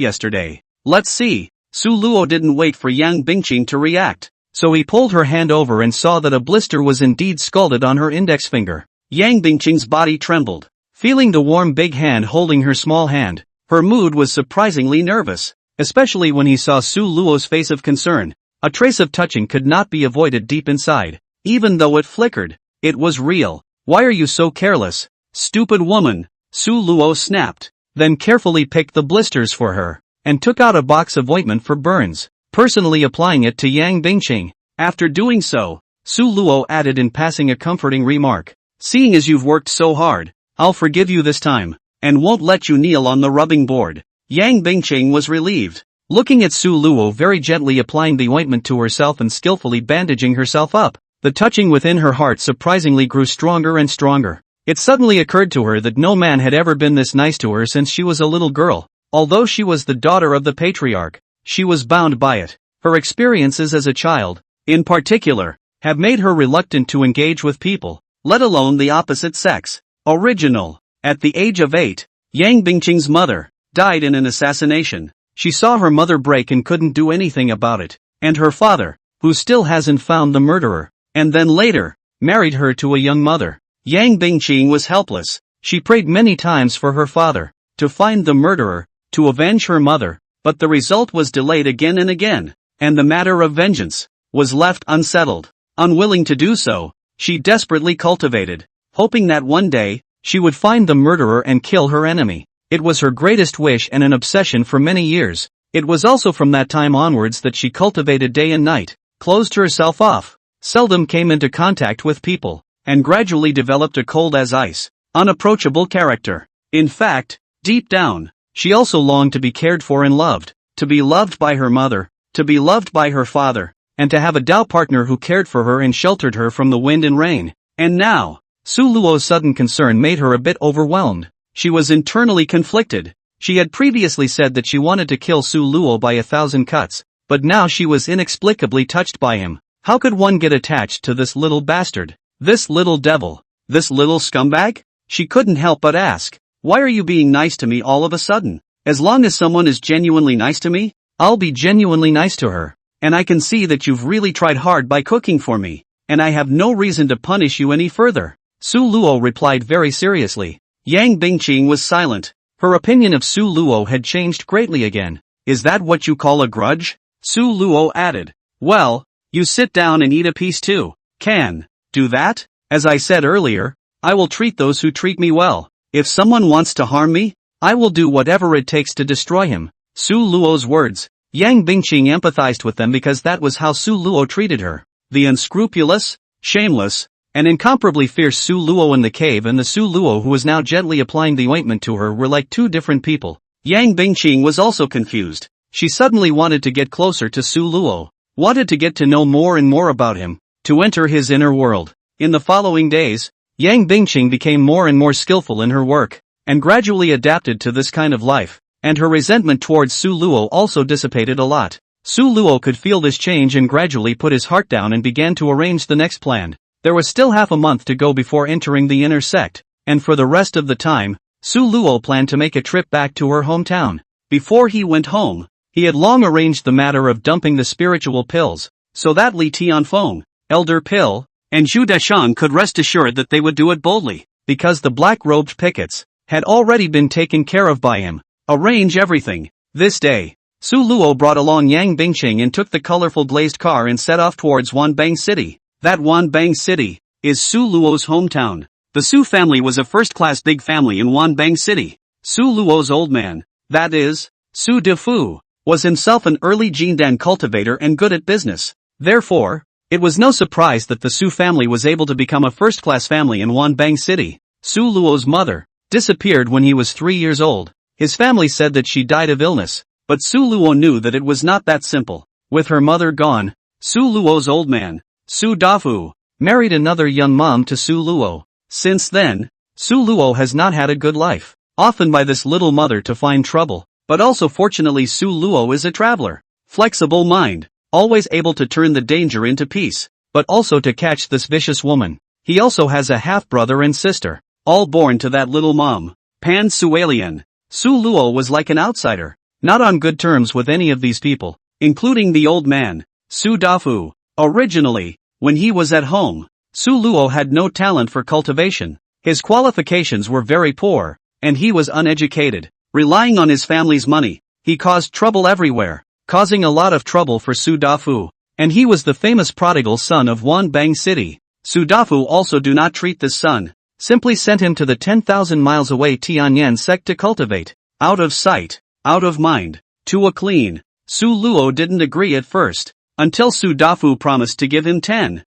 yesterday. Let's see. Su Luo didn't wait for Yang Bingqing to react, so he pulled her hand over and saw that a blister was indeed scalded on her index finger. Yang Bingqing's body trembled. Feeling the warm big hand holding her small hand, her mood was surprisingly nervous, especially when he saw Su Luo's face of concern. A trace of touching could not be avoided deep inside. Even though it flickered, it was real. Why are you so careless? Stupid woman, Su Luo snapped, then carefully picked the blisters for her, and took out a box of ointment for burns, personally applying it to Yang Bingqing. After doing so, Su Luo added in passing a comforting remark. Seeing as you've worked so hard, I'll forgive you this time, and won't let you kneel on the rubbing board. Yang Bingqing was relieved, looking at Su Luo very gently applying the ointment to herself and skillfully bandaging herself up. The touching within her heart surprisingly grew stronger and stronger. It suddenly occurred to her that no man had ever been this nice to her since she was a little girl. Although she was the daughter of the patriarch, she was bound by it. Her experiences as a child, in particular, have made her reluctant to engage with people, let alone the opposite sex. Original. At the age of 8, Yang Bingqing's mother died in an assassination. She saw her mother break and couldn't do anything about it, and her father, who still hasn't found the murderer, and then later, married her to a young mother. Yang Bingqing was helpless. She prayed many times for her father, to find the murderer, to avenge her mother, but the result was delayed again and again, and the matter of vengeance was left unsettled. Unwilling to do so, she desperately cultivated, hoping that one day, she would find the murderer and kill her enemy. It was her greatest wish and an obsession for many years. It was also from that time onwards that she cultivated day and night, closed herself off, seldom came into contact with people, and gradually developed a cold as ice, unapproachable character. In fact, deep down, she also longed to be cared for and loved, to be loved by her mother, to be loved by her father, and to have a Dao partner who cared for her and sheltered her from the wind and rain. And now, Su Luo's sudden concern made her a bit overwhelmed. She was internally conflicted. She had previously said that she wanted to kill Su Luo by 1,000 cuts, but now she was inexplicably touched by him. How could one get attached to this little bastard? This little devil? This little scumbag? She couldn't help but ask, why are you being nice to me all of a sudden? As long as someone is genuinely nice to me, I'll be genuinely nice to her. And I can see that you've really tried hard by cooking for me, and I have no reason to punish you any further. Su Luo replied very seriously. Yang Bingqing was silent. Her opinion of Su Luo had changed greatly again. Is that what you call a grudge? Su Luo added. Well, you sit down and eat a piece too. Can do that? As I said earlier, I will treat those who treat me well. If someone wants to harm me, I will do whatever it takes to destroy him. Su Luo's words. Yang Bingqing empathized with them because that was how Su Luo treated her. The unscrupulous, shameless, and incomparably fierce Su Luo in the cave and the Su Luo who was now gently applying the ointment to her were like two different people. Yang Bingqing was also confused. She suddenly wanted to get closer to Su Luo, wanted to get to know more and more about him, to enter his inner world. In the following days, Yang Bingqing became more and more skillful in her work, and gradually adapted to this kind of life, and her resentment towards Su Luo also dissipated a lot. Su Luo could feel this change and gradually put his heart down and began to arrange the next plan. There was still half a month to go before entering the inner sect, and for the rest of the time, Su Luo planned to make a trip back to her hometown. Before he went home, he had long arranged the matter of dumping the spiritual pills, so that Li Tianfeng, Elder Pill, and Zhu Deshan could rest assured that they would do it boldly, because the black-robed pickets had already been taken care of by him. Arrange everything. This day, Su Luo brought along Yang Bingqing and took the colorful glazed car and set off towards Wanbang City. That Wanbang City is Su Luo's hometown. The Su family was a first-class big family in Wanbang City. Su Luo's old man, that is, Su Defu, was himself an early Jindan cultivator and good at business. Therefore, it was no surprise that the Su family was able to become a first-class family in Wanbang City. Su Luo's mother disappeared when he was 3 years old. His family said that she died of illness, but Su Luo knew that it was not that simple. With her mother gone, Su Luo's old man, Su Dafu, married another young mom to Su Luo. Since then, Su Luo has not had a good life, often by this little mother to find trouble, but also fortunately Su Luo is a traveler, flexible mind, always able to turn the danger into peace, but also to catch this vicious woman. He also has a half-brother and sister, all born to that little mom, Pan Sualian. Su Luo was like an outsider, not on good terms with any of these people, including the old man, Su Dafu. Originally, when he was at home, Su Luo had no talent for cultivation. His qualifications were very poor, and he was uneducated. Relying on his family's money, he caused trouble everywhere, causing a lot of trouble for Su Dafu, and he was the famous prodigal son of Wanbang City. Su Dafu also do not treat this son, simply sent him to the 10,000 miles away Tianyan Sect to cultivate. Out of sight, out of mind, to a clean. Su Luo didn't agree at first, until Su Dafu promised to give him 10,000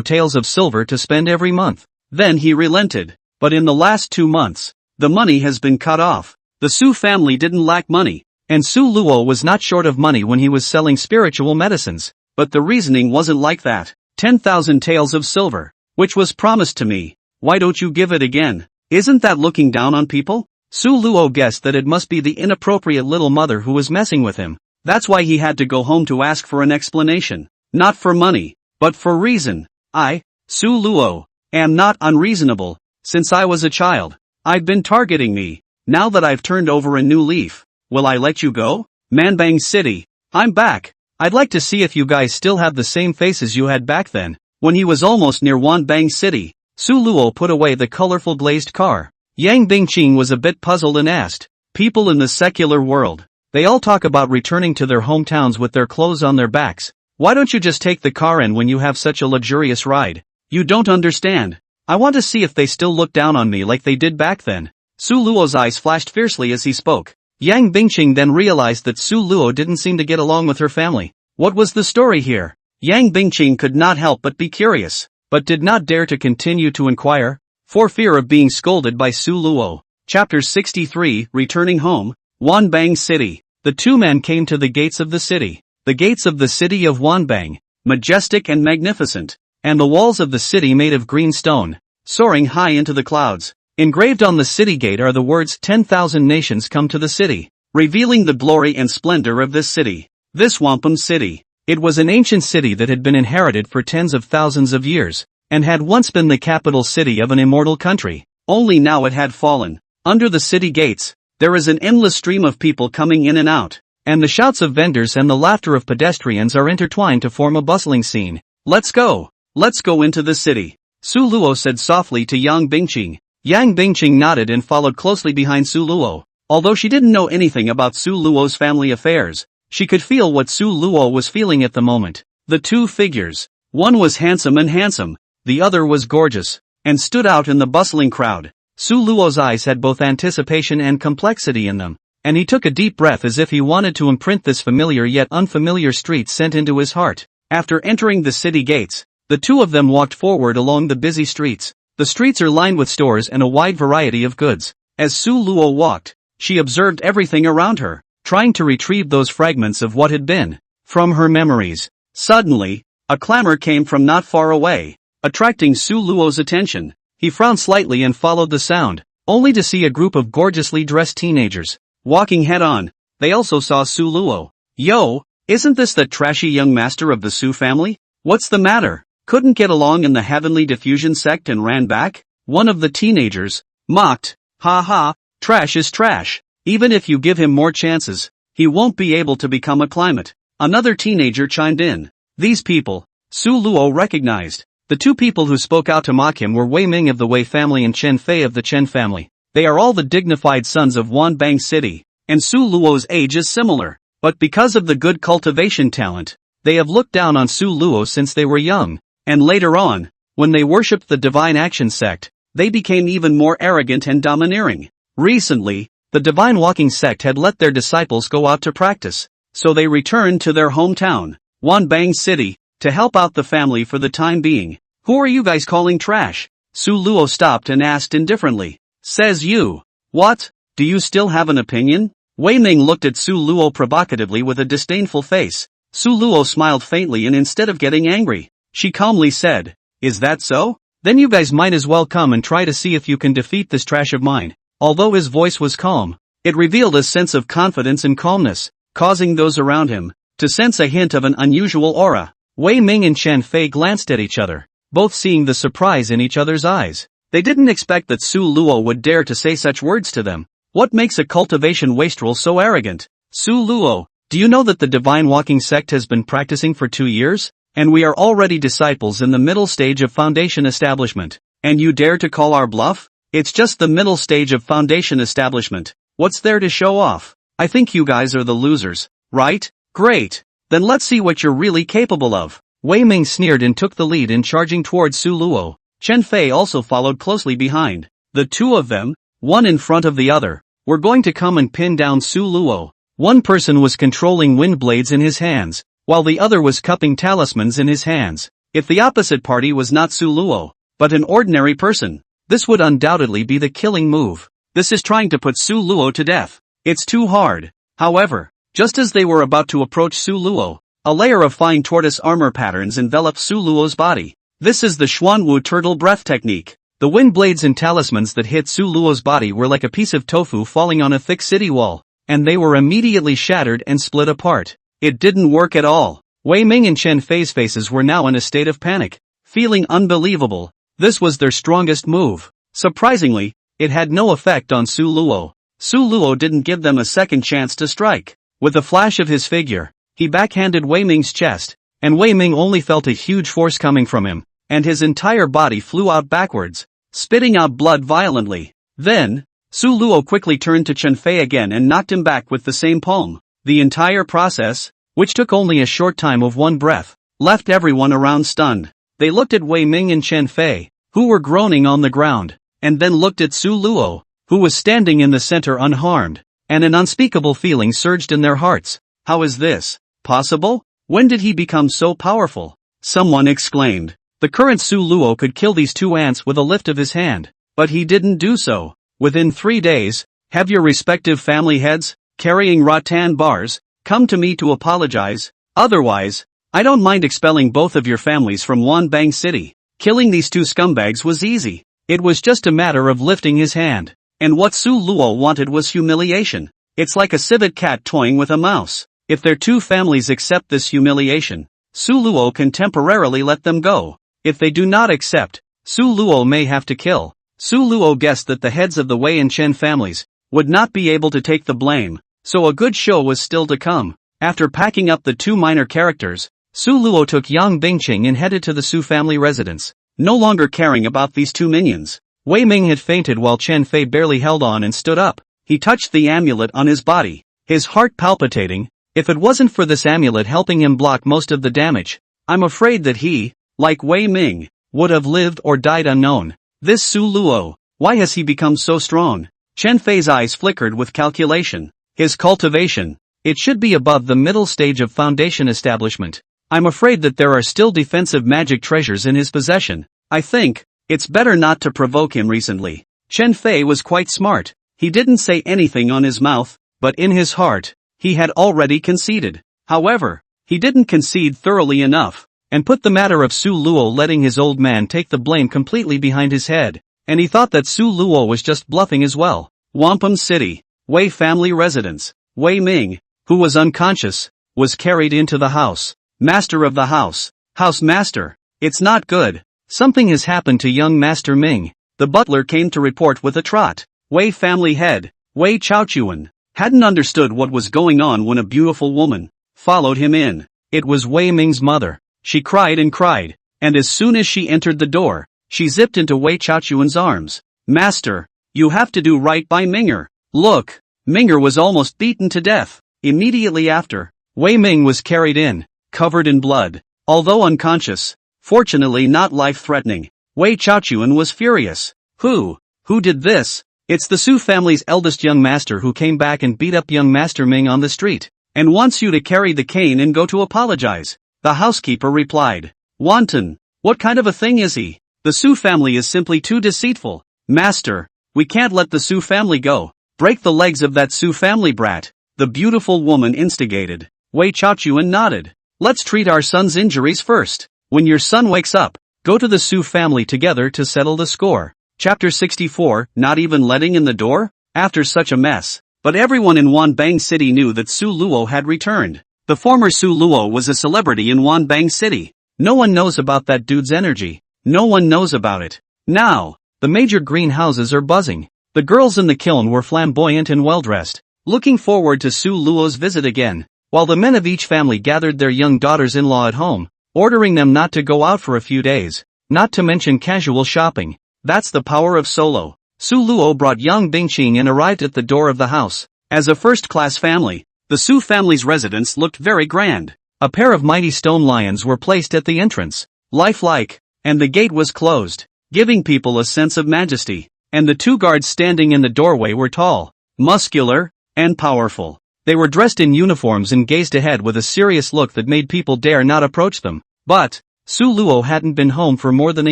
taels of silver to spend every month. Then he relented, but in the last 2 months, the money has been cut off. The Su family didn't lack money, and Su Luo was not short of money when he was selling spiritual medicines, but the reasoning wasn't like that. 10,000 taels of silver, which was promised to me. Why don't you give it again? Isn't that looking down on people? Su Luo guessed that it must be the inappropriate little mother who was messing with him. That's why he had to go home to ask for an explanation. Not for money, but for reason. I, Su Luo, am not unreasonable. Since I was a child, I've been targeting me. Now that I've turned over a new leaf, will I let you go? Manbang City, I'm back. I'd like to see if you guys still have the same faces you had back then, when he was almost near Wanbang City. Su Luo put away the colorful glazed car. Yang Bingqing was a bit puzzled and asked, "People in the secular world, they all talk about returning to their hometowns with their clothes on their backs. Why don't you just take the car in when you have such a luxurious ride? You don't understand. I want to see if they still look down on me like they did back then." Su Luo's eyes flashed fiercely as he spoke. Yang Bingqing then realized that Su Luo didn't seem to get along with her family. What was the story here? Yang Bingqing could not help but be curious, but did not dare to continue to inquire, for fear of being scolded by Su Luo. Chapter 63, Returning Home, Wanbang City. The two men came to the gates of the city. The gates of the city of Wanbang, majestic and magnificent, and the walls of the city made of green stone, soaring high into the clouds. Engraved on the city gate are the words 10,000 nations come to the city, revealing the glory and splendor of this city. This Wampum City. It was an ancient city that had been inherited for tens of thousands of years, and had once been the capital city of an immortal country. Only now it had fallen. Under the city gates, there is an endless stream of people coming in and out, and the shouts of vendors and the laughter of pedestrians are intertwined to form a bustling scene. Let's go into the city, Su Luo said softly to Yang Bingqing. Yang Bingqing nodded and followed closely behind Su Luo. Although she didn't know anything about Su Luo's family affairs, she could feel what Su Luo was feeling at the moment. The two figures, one was handsome, the other was gorgeous, and stood out in the bustling crowd. Su Luo's eyes had both anticipation and complexity in them, and he took a deep breath as if he wanted to imprint this familiar yet unfamiliar street scent into his heart. After entering the city gates, the two of them walked forward along the busy streets. The streets are lined with stores and a wide variety of goods. As Su Luo walked, she observed everything around her, trying to retrieve those fragments of what had been, from her memories. Suddenly, a clamor came from not far away, attracting Su Luo's attention. He frowned slightly and followed the sound, only to see a group of gorgeously dressed teenagers, walking head-on. They also saw Su Luo. "Yo, isn't this the trashy young master of the Su family? What's the matter? Couldn't get along in the Heavenly Diffusion sect and ran back?" One of the teenagers mocked. "Ha ha, trash is trash. Even if you give him more chances, he won't be able to become a climate." Another teenager chimed in. These people, Su Luo recognized. The two people who spoke out to mock him were Wei Ming of the Wei family and Chen Fei of the Chen family. They are all the dignified sons of Wanbang City, and Su Luo's age is similar. But because of the good cultivation talent, they have looked down on Su Luo since they were young. And later on, when they worshipped the Divine Action sect, they became even more arrogant and domineering. Recently, the Divine Walking sect had let their disciples go out to practice, so they returned to their hometown, Wanbang City, to help out the family for the time being. "Who are you guys calling trash?" Su Luo stopped and asked indifferently. "Says you. What? Do you still have an opinion?" Wei Ming looked at Su Luo provocatively with a disdainful face. Su Luo smiled faintly and instead of getting angry, she calmly said, "Is that so? Then you guys might as well come and try to see if you can defeat this trash of mine." Although his voice was calm, it revealed a sense of confidence and calmness, causing those around him to sense a hint of an unusual aura. Wei Ming and Chen Fei glanced at each other, both seeing the surprise in each other's eyes. They didn't expect that Su Luo would dare to say such words to them. What makes a cultivation wastrel so arrogant? "Su Luo, do you know that the Divine Walking sect has been practicing for 2 years? And we are already disciples in the middle stage of foundation establishment. And you dare to call our bluff? It's just the middle stage of foundation establishment. What's there to show off? I think you guys are the losers, right? Great. Then let's see what you're really capable of." Wei Ming sneered and took the lead in charging towards Su Luo. Chen Fei also followed closely behind. The two of them, one in front of the other, were going to come and pin down Su Luo. One person was controlling wind blades in his hands, while the other was cupping talismans in his hands. If the opposite party was not Su Luo, but an ordinary person, this would undoubtedly be the killing move. This is trying to put Su Luo to death. It's too hard. However, just as they were about to approach Su Luo, a layer of fine tortoise armor patterns enveloped Su Luo's body. This is the Xuanwu turtle breath technique. The wind blades and talismans that hit Su Luo's body were like a piece of tofu falling on a thick city wall, and they were immediately shattered and split apart. It didn't work at all. Wei Ming and Chen Fei's faces were now in a state of panic, feeling unbelievable. This was their strongest move. Surprisingly, it had no effect on Su Luo. Su Luo didn't give them a second chance to strike. With a flash of his figure, he backhanded Wei Ming's chest, and Wei Ming only felt a huge force coming from him. and his entire body flew out backwards, spitting out blood violently. Then, Su Luo quickly turned to Chen Fei again and knocked him back with the same palm. The entire process, which took only a short time of one breath, left everyone around stunned. They looked at Wei Ming and Chen Fei, who were groaning on the ground, and then looked at Su Luo, who was standing in the center unharmed, and an unspeakable feeling surged in their hearts. How is this possible? When did he become so powerful? Someone exclaimed. The current Su Luo could kill these two ants with a lift of his hand, but he didn't do so. Within 3 days, have your respective family heads, carrying rattan bars, come to me to apologize. Otherwise, I don't mind expelling both of your families from Wanbang City. Killing these two scumbags was easy. It was just a matter of lifting his hand. And what Su Luo wanted was humiliation. It's like a civet cat toying with a mouse. If their two families accept this humiliation, Su Luo can temporarily let them go. If they do not accept, Su Luo may have to kill. Su Luo guessed that the heads of the Wei and Chen families would not be able to take the blame, so a good show was still to come. After packing up the two minor characters, Su Luo took Yang Bingqing and headed to the Su family residence, no longer caring about these two minions. Wei Ming had fainted while Chen Fei barely held on and stood up. He touched the amulet on his body, his heart palpitating. If it wasn't for this amulet helping him block most of the damage, I'm afraid that he, like Wei Ming, would have lived or died unknown. This Su Luo, why has he become so strong? Chen Fei's eyes flickered with calculation. His cultivation, it should be above the middle stage of foundation establishment. I'm afraid that there are still defensive magic treasures in his possession. I think it's better not to provoke him recently. Chen Fei was quite smart. He didn't say anything on his mouth, but in his heart, he had already conceded. However, he didn't concede thoroughly enough, and put the matter of Su Luo letting his old man take the blame completely behind his head, and he thought that Su Luo was just bluffing as well. Wampum City, Wei family residence. Wei Ming, who was unconscious, was carried into the house. Master of the house, house master, it's not good. Something has happened to young Master Ming. The butler came to report with a trot. Wei family head, Wei Chaochuan, hadn't understood what was going on when a beautiful woman followed him in. It was Wei Ming's mother. She cried, and as soon as she entered the door, she zipped into Wei Chaochuan's arms. Master, you have to do right by Minger. Look, Minger was almost beaten to death. Immediately after, Wei Ming was carried in, covered in blood. Although unconscious, fortunately not life-threatening, Wei Chaochuan was furious. Who did this? It's the Su family's eldest young master who came back and beat up young Master Ming on the street, and wants you to carry the cane and go to apologize. The housekeeper replied. Wanton, what kind of a thing is he? The Su family is simply too deceitful. Master, we can't let the Su family go. Break the legs of that Su family brat. The beautiful woman instigated. Wei Chaochuan nodded. Let's treat our son's injuries first. When your son wakes up, go to the Su family together to settle the score. Chapter 64, not even letting in the door? After such a mess. But everyone in Wanbang City knew that Su Luo had returned. The former Su Luo was a celebrity in Wanbang City. No one knows about that dude's energy. No one knows about it. Now, the major greenhouses are buzzing. The girls in the kiln were flamboyant and well-dressed, looking forward to Su Luo's visit again, while the men of each family gathered their young daughters-in-law at home, ordering them not to go out for a few days, not to mention casual shopping. That's the power of solo. Su Luo brought young Bingqing and arrived at the door of the house. As a first-class family, the Su family's residence looked very grand. A pair of mighty stone lions were placed at the entrance, lifelike, and the gate was closed, giving people a sense of majesty. And the two guards standing in the doorway were tall, muscular, and powerful. They were dressed in uniforms and gazed ahead with a serious look that made people dare not approach them. But Su Luo hadn't been home for more than a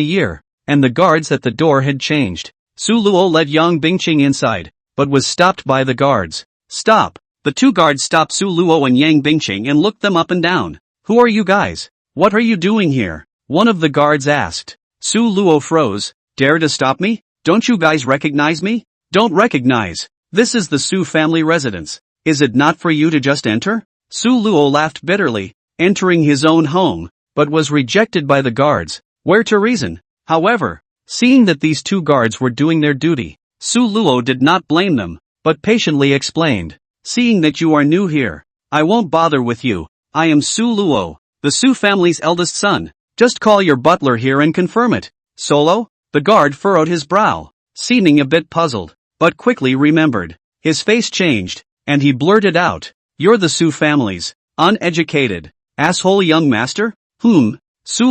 year, and the guards at the door had changed. Su Luo led Yang Bingqing inside, but was stopped by the guards. Stop! The two guards stopped Su Luo and Yang Bingqing and looked them up and down. Who are you guys? What are you doing here? One of the guards asked. Su Luo froze. Dare to stop me? Don't you guys recognize me? Don't recognize. This is the Su family residence. Is it not for you to just enter? Su Luo laughed bitterly, entering his own home, but was rejected by the guards. Where to reason? However, seeing that these two guards were doing their duty, Su Luo did not blame them, but patiently explained. Seeing that you are new here, I won't bother with you. I am Su Luo, the Su family's eldest son. Just call your butler here and confirm it. Solo? The guard furrowed his brow, seeming a bit puzzled, but quickly remembered. His face changed, and he blurted out, "You're the Su family's uneducated asshole young master?" Su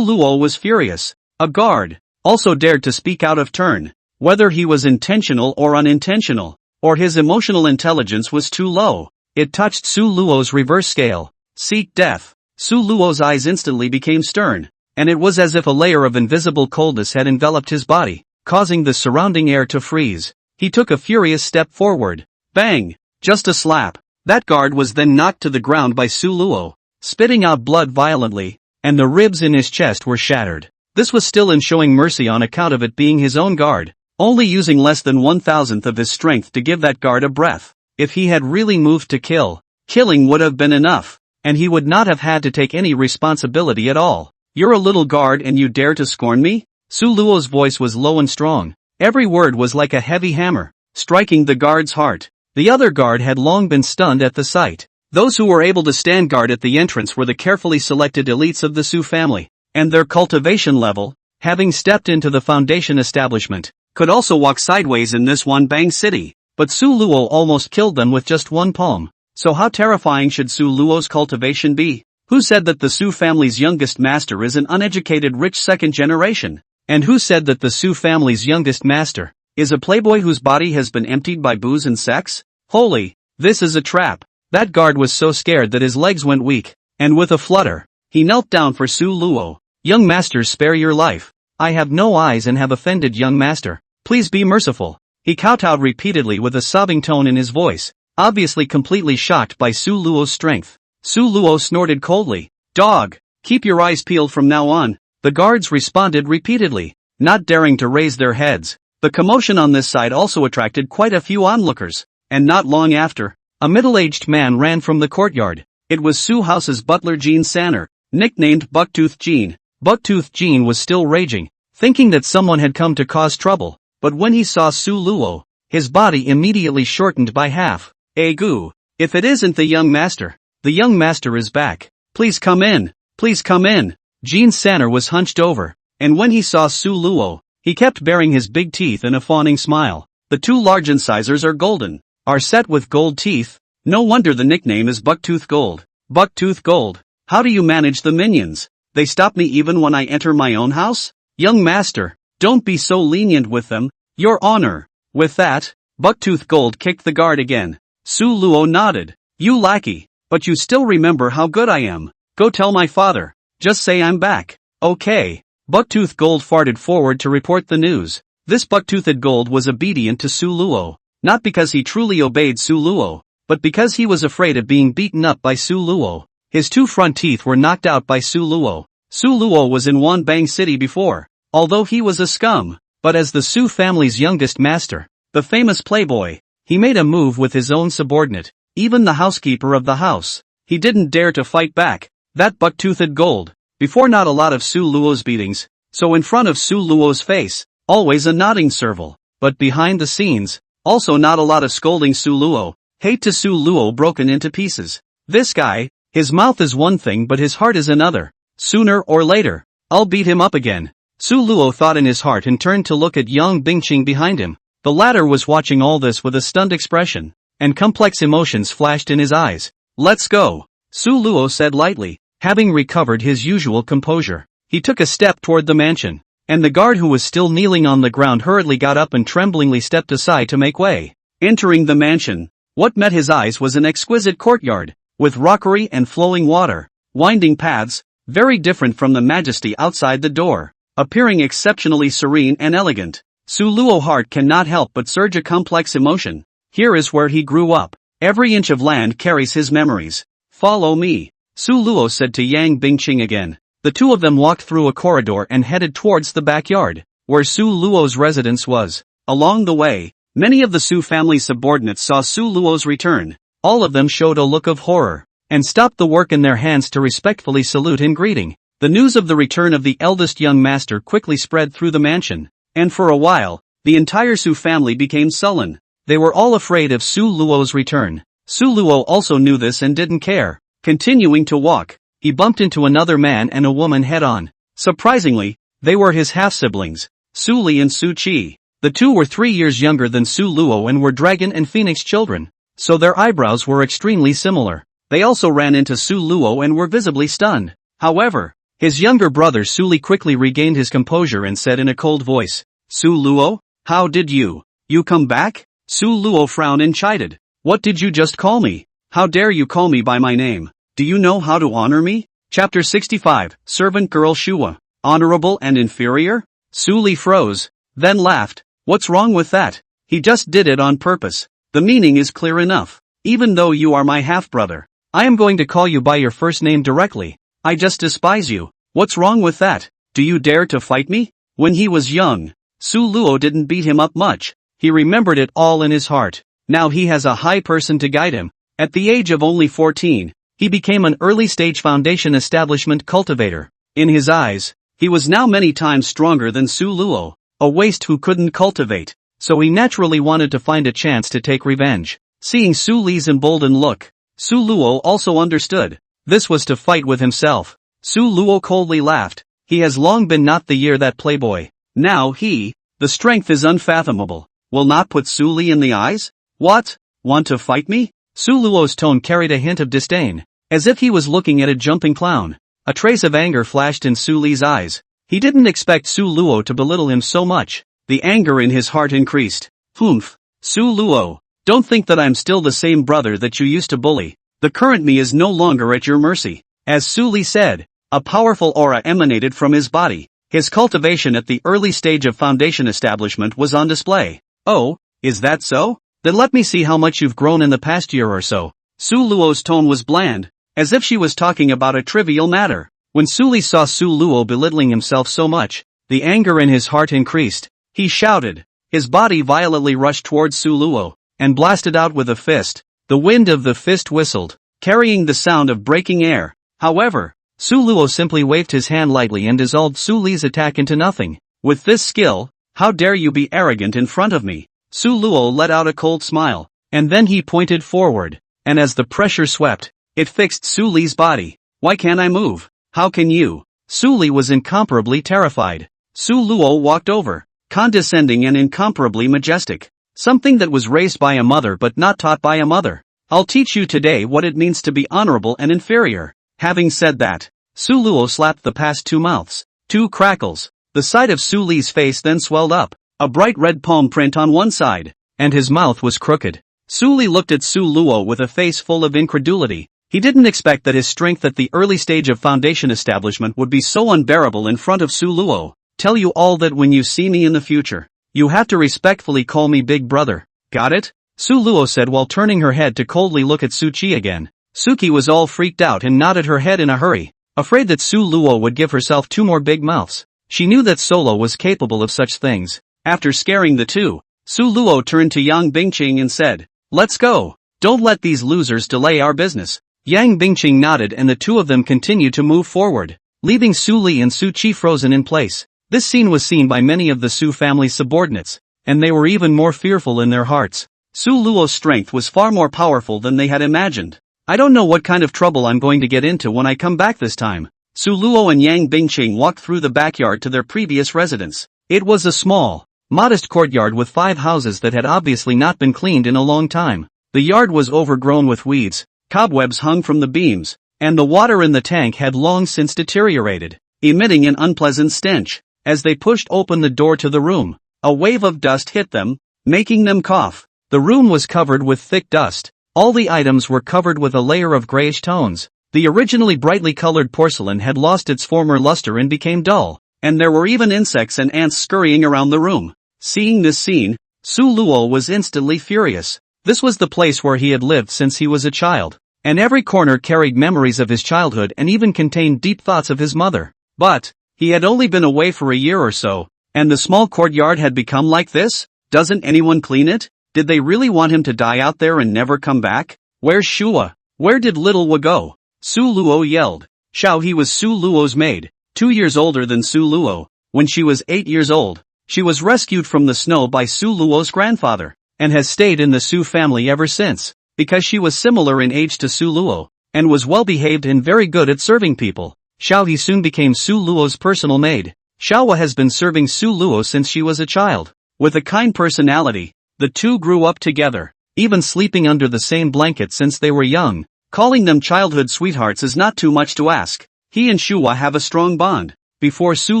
Luo was furious. A guard also dared to speak out of turn, whether he was intentional or unintentional, or his emotional intelligence was too low. It touched Su Luo's reverse scale. Seek death. Su Luo's eyes instantly became stern, and it was as if a layer of invisible coldness had enveloped his body, causing the surrounding air to freeze. He took a furious step forward. Bang! Just a slap. That guard was then knocked to the ground by Su Luo, spitting out blood violently, and the ribs in his chest were shattered. This was still in showing mercy on account of it being his own guard, only using less than 1,000th of his strength to give that guard a breath. If he had really moved to kill, killing would have been enough, and he would not have had to take any responsibility at all. "You're a little guard and you dare to scorn me?" Su Luo's voice was low and strong. Every word was like a heavy hammer, striking the guard's heart. The other guard had long been stunned at the sight. Those who were able to stand guard at the entrance were the carefully selected elites of the Su family, and their cultivation level, having stepped into the foundation establishment, could also walk sideways in this Wanbang city. But Su Luo almost killed them with just one palm. So how terrifying should Su Luo's cultivation be? Who said that the Su family's youngest master is an uneducated rich second generation? And who said that the Su family's youngest master is a playboy whose body has been emptied by booze and sex? Holy, this is a trap. That guard was so scared that his legs went weak, and with a flutter, he knelt down for Su Luo. "Young master, spare your life. I have no eyes and have offended young master. Please be merciful." He kowtowed repeatedly with a sobbing tone in his voice, obviously completely shocked by Su Luo's strength. Su Luo snorted coldly. "Dog, keep your eyes peeled from now on." The guards responded repeatedly, not daring to raise their heads. The commotion on this side also attracted quite a few onlookers, and not long after, a middle-aged man ran from the courtyard. It was Su House's butler Jean Sanner, nicknamed Bucktooth Jean. Bucktooth Jean was still raging, thinking that someone had come to cause trouble, but when he saw Su Luo, his body immediately shortened by half. "Goo, if it isn't the young master. The young master is back. Please come in. Please come in." Jean Sanner was hunched over, and when he saw Su Luo, he kept baring his big teeth in a fawning smile. The two large incisors are golden, are set with gold teeth. No wonder the nickname is Bucktooth Gold. Bucktooth Gold. How do you manage the minions? They stop me even when I enter my own house? Young master, don't be so lenient with them, your honor. With that, Bucktooth Gold kicked the guard again. Su Luo nodded. "You lackey, but you still remember how good I am. Go tell my father. Just say I'm back." "Okay." Bucktooth Gold farted forward to report the news. This Bucktoothed Gold was obedient to Su Luo, not because he truly obeyed Su Luo, but because he was afraid of being beaten up by Su Luo. His two front teeth were knocked out by Su Luo. Su Luo was in Wanbang City before, although he was a scum, but as the Su family's youngest master, the famous playboy, he made a move with his own subordinate, even the housekeeper of the house. He didn't dare to fight back. That Bucktoothed Gold, before not a lot of Su Luo's beatings, so in front of Su Luo's face, always a nodding serval, but behind the scenes, also not a lot of scolding Su Luo. Hate to Su Luo broken into pieces. This guy, his mouth is one thing but his heart is another. Sooner or later, I'll beat him up again. Su Luo thought in his heart and turned to look at young Bingqing behind him. The latter was watching all this with a stunned expression, and complex emotions flashed in his eyes. "Let's go," Su Luo said lightly, having recovered his usual composure. He took a step toward the mansion, and the guard who was still kneeling on the ground hurriedly got up and tremblingly stepped aside to make way. Entering the mansion, what met his eyes was an exquisite courtyard, with rockery and flowing water, winding paths, very different from the majesty outside the door, appearing exceptionally serene and elegant. Su Luo's heart cannot help but surge a complex emotion. Here is where he grew up. Every inch of land carries his memories. "Follow me," Su Luo said to Yang Bingqing again. The two of them walked through a corridor and headed towards the backyard, where Su Luo's residence was. Along the way, many of the Su family's subordinates saw Su Luo's return. All of them showed a look of horror, and stopped the work in their hands to respectfully salute in greeting. The news of the return of the eldest young master quickly spread through the mansion, and for a while, the entire Su family became sullen. They were all afraid of Su Luo's return. Su Luo also knew this and didn't care. Continuing to walk, he bumped into another man and a woman head-on. Surprisingly, they were his half-siblings, Su Li and Su Qi. The two were 3 years younger than Su Luo and were dragon and phoenix children, so their eyebrows were extremely similar. They also ran into Su Luo and were visibly stunned. However, his younger brother Su Li quickly regained his composure and said in a cold voice, "Su Luo, how did you come back?" Su Luo frowned and chided. "What did you just call me? How dare you call me by my name? Do you know how to honor me?" Chapter 65, Servant Girl Shua. Honorable and inferior? Su Li froze, then laughed. "What's wrong with that? He just did it on purpose. The meaning is clear enough. Even though you are my half-brother, I am going to call you by your first name directly. I just despise you. What's wrong with that? Do you dare to fight me?" When he was young, Su Luo didn't beat him up much. He remembered it all in his heart. Now he has a high person to guide him. At the age of only 14, he became an early-stage foundation establishment cultivator. In his eyes, he was now many times stronger than Su Luo, a waste who couldn't cultivate, so he naturally wanted to find a chance to take revenge. Seeing Su Li's emboldened look, Su Luo also understood. This was to fight with himself. Su Luo coldly laughed. He has long been not the year that playboy. Now the strength is unfathomable. Will not put Su Li in the eyes? What? Want to fight me? Su Luo's tone carried a hint of disdain, as if he was looking at a jumping clown. A trace of anger flashed in Su Li's eyes. He didn't expect Su Luo to belittle him so much. The anger in his heart increased. Humph. Su Luo, don't think that I'm still the same brother that you used to bully. The current me is no longer at your mercy. As Su Li said, a powerful aura emanated from his body. His cultivation at the early stage of foundation establishment was on display. Oh, is that so? Then let me see how much you've grown in the past year or so. Su Luo's tone was bland, as if she was talking about a trivial matter. When Su Li saw Su Luo belittling himself so much, the anger in his heart increased. He shouted. His body violently rushed towards Su Luo, and blasted out with a fist. The wind of the fist whistled, carrying the sound of breaking air. However, Su Luo simply waved his hand lightly and dissolved Su Li's attack into nothing. With this skill, how dare you be arrogant in front of me? Su Luo let out a cold smile, and then he pointed forward, and as the pressure swept, it fixed Su Li's body. Why can't I move? How can you? Su Li was incomparably terrified. Su Luo walked over, condescending and incomparably majestic. Something that was raised by a mother but not taught by a mother. I'll teach you today what it means to be honorable and inferior. Having said that, Su Luo slapped the past two mouths. Two crackles. The side of Su Li's face then swelled up, a bright red palm print on one side, and his mouth was crooked. Su Li looked at Su Luo with a face full of incredulity. He didn't expect that his strength at the early stage of foundation establishment would be so unbearable in front of Su Luo. Tell you all that when you see me in the future, you have to respectfully call me big brother. Got it? Su Luo said while turning her head to coldly look at Su Qi again. Suki was all freaked out and nodded her head in a hurry, afraid that Su Luo would give herself two more big mouths. She knew that Solo was capable of such things. After scaring the two, Su Luo turned to Yang Bingqing and said, "Let's go. Don't let these losers delay our business." Yang Bingqing nodded and the two of them continued to move forward, leaving Su Li and Su Qi frozen in place. This scene was seen by many of the Su family's subordinates, and they were even more fearful in their hearts. Su Luo's strength was far more powerful than they had imagined. I don't know what kind of trouble I'm going to get into when I come back this time. Su Luo and Yang Bingqing walked through the backyard to their previous residence. It was a small, modest courtyard with 5 houses that had obviously not been cleaned in a long time. The yard was overgrown with weeds, cobwebs hung from the beams, and the water in the tank had long since deteriorated, emitting an unpleasant stench. As they pushed open the door to the room, a wave of dust hit them, making them cough. The room was covered with thick dust. All the items were covered with a layer of grayish tones. The originally brightly colored porcelain had lost its former luster and became dull, and there were even insects and ants scurrying around the room. Seeing this scene, Su Luo was instantly furious. This was the place where he had lived since he was a child, and every corner carried memories of his childhood and even contained deep thoughts of his mother. But he had only been away for a year or so, and the small courtyard had become like this? Doesn't anyone clean it? Did they really want him to die out there and never come back? Where's Shua? Where did little Wa go? Su Luo yelled. Xiao He was Su Luo's maid, 2 years older than Su Luo. When she was 8 years old, she was rescued from the snow by Su Luo's grandfather, and has stayed in the Su family ever since, because she was similar in age to Su Luo, and was well behaved and very good at serving people. Xiaohe soon became Su Luo's personal maid. Shawa has been serving Su Luo since she was a child. With a kind personality, the two grew up together, even sleeping under the same blanket since they were young. Calling them childhood sweethearts is not too much to ask. He and Shuwa have a strong bond. Before Su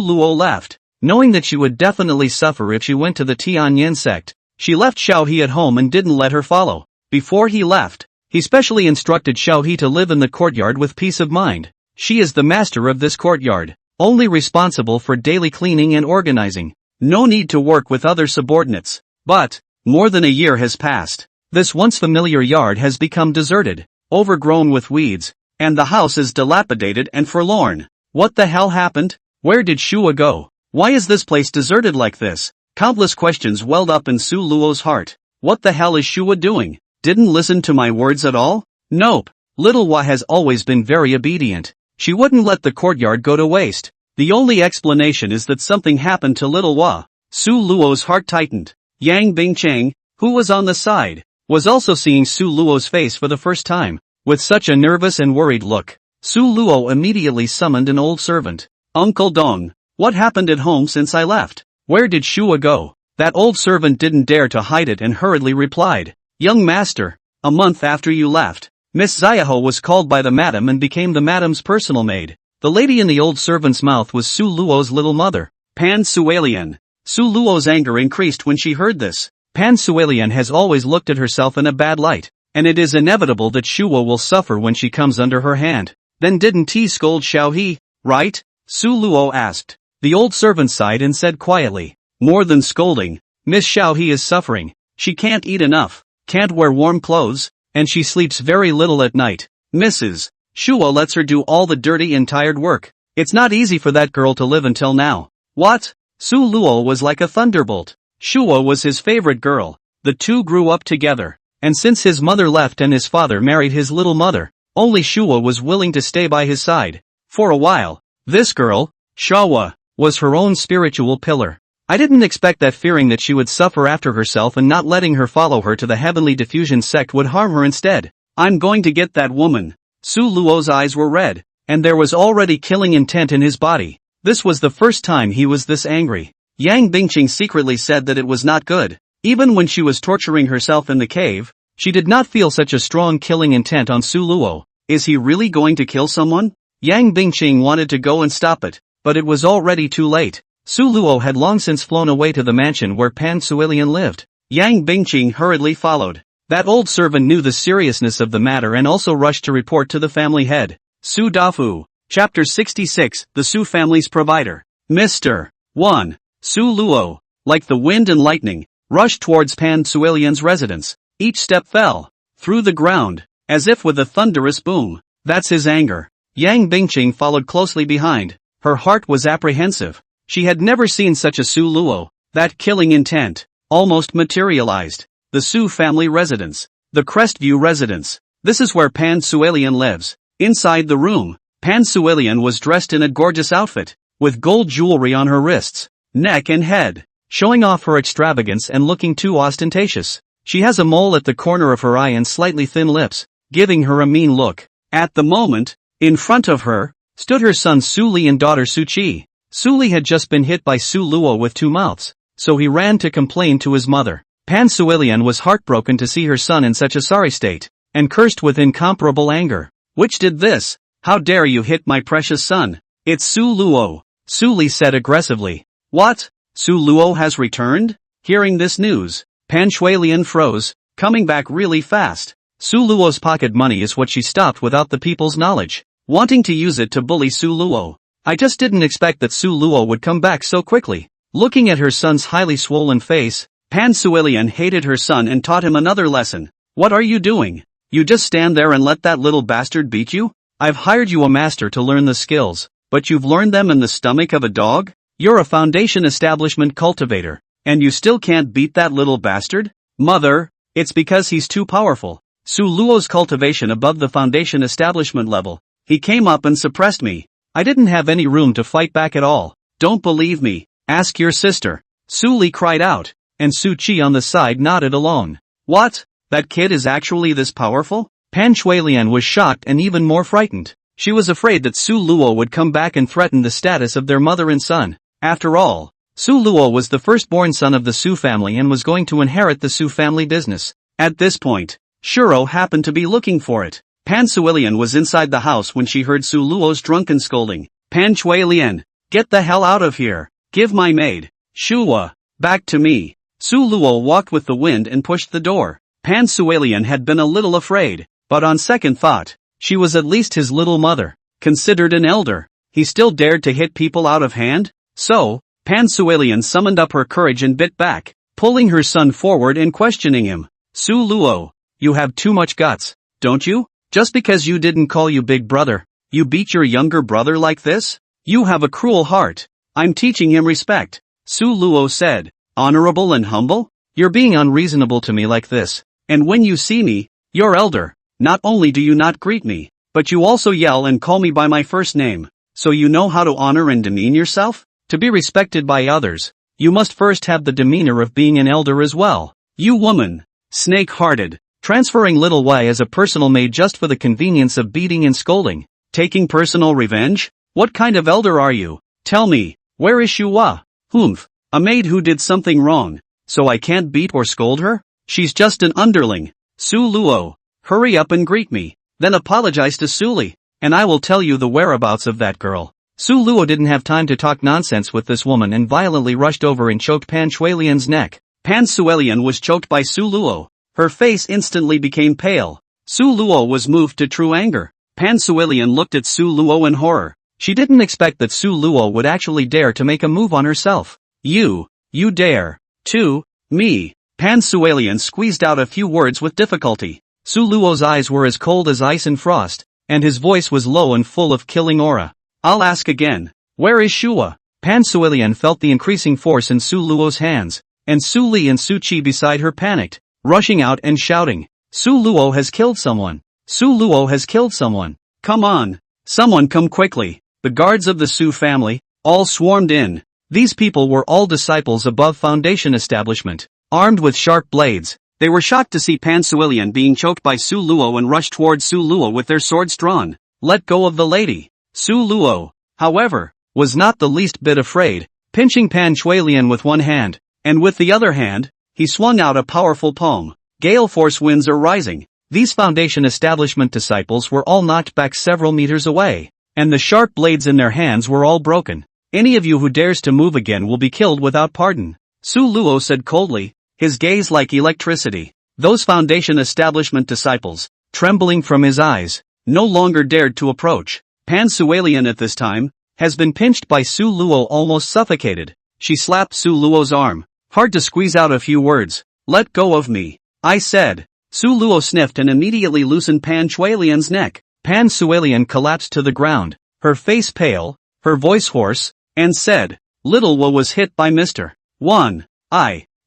Luo left, knowing that she would definitely suffer if she went to the Tianyan sect, she left Xiaohe at home and didn't let her follow. Before he left, he specially instructed Xiaohe to live in the courtyard with peace of mind. She is the master of this courtyard, only responsible for daily cleaning and organizing. No need to work with other subordinates. But, more than a year has passed. This once familiar yard has become deserted, overgrown with weeds, and the house is dilapidated and forlorn. What the hell happened? Where did Shua go? Why is this place deserted like this? Countless questions welled up in Su Luo's heart. What the hell is Shua doing? Didn't listen to my words at all? Nope. Little Hua has always been very obedient. She wouldn't let the courtyard go to waste. The only explanation is that something happened to Little Hua. Su Luo's heart tightened. Yang Bingcheng, who was on the side, was also seeing Su Luo's face for the first time. With such a nervous and worried look, Su Luo immediately summoned an old servant. Uncle Dong, what happened at home since I left? Where did Shua go? That old servant didn't dare to hide it and hurriedly replied. Young master, a month after you left, Miss Xiaohe was called by the madam and became the madam's personal maid. The lady in the old servant's mouth was Su Luo's little mother, Pan Suelian. Su Luo's anger increased when she heard this. Pan Suelian has always looked at herself in a bad light, and it is inevitable that Shua will suffer when she comes under her hand. Then didn't he scold Xiaohe, right? Su Luo asked. The old servant sighed and said quietly, more than scolding, Miss Xiaohe is suffering. She can't eat enough, can't wear warm clothes, and she sleeps very little at night. Mrs. Shua lets her do all the dirty and tired work. It's not easy for that girl to live until now. What? Su Luo was like a thunderbolt. Shua was his favorite girl. The two grew up together, and since his mother left and his father married his little mother, only Shua was willing to stay by his side. For a while, this girl, Shawa, was her own spiritual pillar. I didn't expect that fearing that she would suffer after herself and not letting her follow her to the heavenly diffusion sect would harm her instead. I'm going to get that woman. Su Luo's eyes were red, and there was already killing intent in his body. This was the first time he was this angry. Yang Bingqing secretly said that it was not good. Even when she was torturing herself in the cave, she did not feel such a strong killing intent on Su Luo. Is he really going to kill someone? Yang Bingqing wanted to go and stop it, but it was already too late. Su Luo had long since flown away to the mansion where Pan Suelian lived. Yang Bingqing hurriedly followed. That old servant knew the seriousness of the matter and also rushed to report to the family head. Su Dafu. Chapter 66, The Su Family's Provider. Mr. 1. Su Luo, like the wind and lightning, rushed towards Pan Suelian's residence. Each step fell through the ground, as if with a thunderous boom. That's his anger. Yang Bingqing followed closely behind. Her heart was apprehensive. She had never seen such a Su Luo. That killing intent almost materialized. The Su family residence. The Crestview residence. This is where Pan Suelian lives. Inside the room, Pan Suelian was dressed in a gorgeous outfit, with gold jewelry on her wrists, neck and head, showing off her extravagance and looking too ostentatious. She has a mole at the corner of her eye and slightly thin lips, giving her a mean look. At the moment, in front of her, stood her son Su Li and daughter Su Qi. Su Li had just been hit by Su Luo with 2 mouths, so he ran to complain to his mother. Pan Suelian was heartbroken to see her son in such a sorry state, and cursed with incomparable anger. Which did this? How dare you hit my precious son? It's Su Luo, Su Li said aggressively. What? Su Luo has returned? Hearing this news, Pan Suelian froze, coming back really fast. Su Luo's pocket money is what she stopped without the people's knowledge, wanting to use it to bully Su Luo. I just didn't expect that Su Luo would come back so quickly. Looking at her son's highly swollen face, Pan Suelian hated her son and taught him another lesson. What are you doing? You just stand there and let that little bastard beat you? I've hired you a master to learn the skills, but you've learned them in the stomach of a dog? You're a foundation establishment cultivator, and you still can't beat that little bastard? Mother, it's because he's too powerful. Su Luo's cultivation above the foundation establishment level. He came up and suppressed me. I didn't have any room to fight back at all. Don't believe me? Ask your sister. Su Li cried out, and Su Qi on the side nodded along. What? That kid is actually this powerful? Pan Shuilian was shocked and even more frightened. She was afraid that Su Luo would come back and threaten the status of their mother and son. After all, Su Luo was the firstborn son of the Su family and was going to inherit the Su family business. At this point, Shuro happened to be looking for it. Pan Suilian was inside the house when she heard Su Luo's drunken scolding. Pan Shuilian, get the hell out of here. Give my maid, Shua, back to me. Su Luo walked with the wind and pushed the door. Pan Suilian had been a little afraid, but on second thought, she was at least his little mother. Considered an elder, he still dared to hit people out of hand? So, Pan Suilian summoned up her courage and bit back, pulling her son forward and questioning him. Su Luo, you have too much guts, don't you? Just because you didn't call you big brother, you beat your younger brother like this? You have a cruel heart. I'm teaching him respect, Su Luo said. Honorable and humble? You're being unreasonable to me like this, and when you see me, your elder, not only do you not greet me, but you also yell and call me by my first name. So you know how to honor and demean yourself? To be respected by others, you must first have the demeanor of being an elder as well. You woman, snake-hearted, transferring little Y as a personal maid just for the convenience of beating and scolding, taking personal revenge? What kind of elder are you? Tell me, where is Shua? Humph, a maid who did something wrong, so I can't beat or scold her? She's just an underling. Su Luo, hurry up and greet me, then apologize to Suli, and I will tell you the whereabouts of that girl. Su Luo didn't have time to talk nonsense with this woman and violently rushed over and choked Pan Shuilian's neck. Pan Suilian was choked by Su Luo. Her face instantly became pale. Su Luo was moved to true anger. Pan Suilian looked at Su Luo in horror. She didn't expect that Su Luo would actually dare to make a move on herself. You dare to me. Pan Suilian squeezed out a few words with difficulty. Su Luo's eyes were as cold as ice and frost, and his voice was low and full of killing aura. I'll ask again. Where is Shua? Pan Suilian felt the increasing force in Su Luo's hands, and Su Li and Su Qi beside her panicked, rushing out and shouting, Su Luo has killed someone. Su Luo has killed someone. Come on. Someone come quickly. The guards of the Su family, all swarmed in. These people were all disciples above Foundation establishment, armed with sharp blades. They were shocked to see Pan Suilian being choked by Su Luo and rushed towards Su Luo with their swords drawn. Let go of the lady. Su Luo, however, was not the least bit afraid, pinching Pan Shuilian with one hand, and with the other hand, he swung out a powerful palm. Gale force winds are rising. These Foundation establishment disciples were all knocked back several meters away, and the sharp blades in their hands were all broken. Any of you who dares to move again will be killed without pardon, Su Luo said coldly, his gaze like electricity. Those Foundation establishment disciples, trembling from his eyes, no longer dared to approach. Pan Suilian at this time, has been pinched by Su Luo almost suffocated. She slapped Su Luo's arm, hard to squeeze out a few words. Let go of me, I said. Su Luo sniffed and immediately loosened Pan Shuilian's neck. Pan Suilian collapsed to the ground, her face pale, her voice hoarse, and said, Little Wu was hit by Mr. Wan.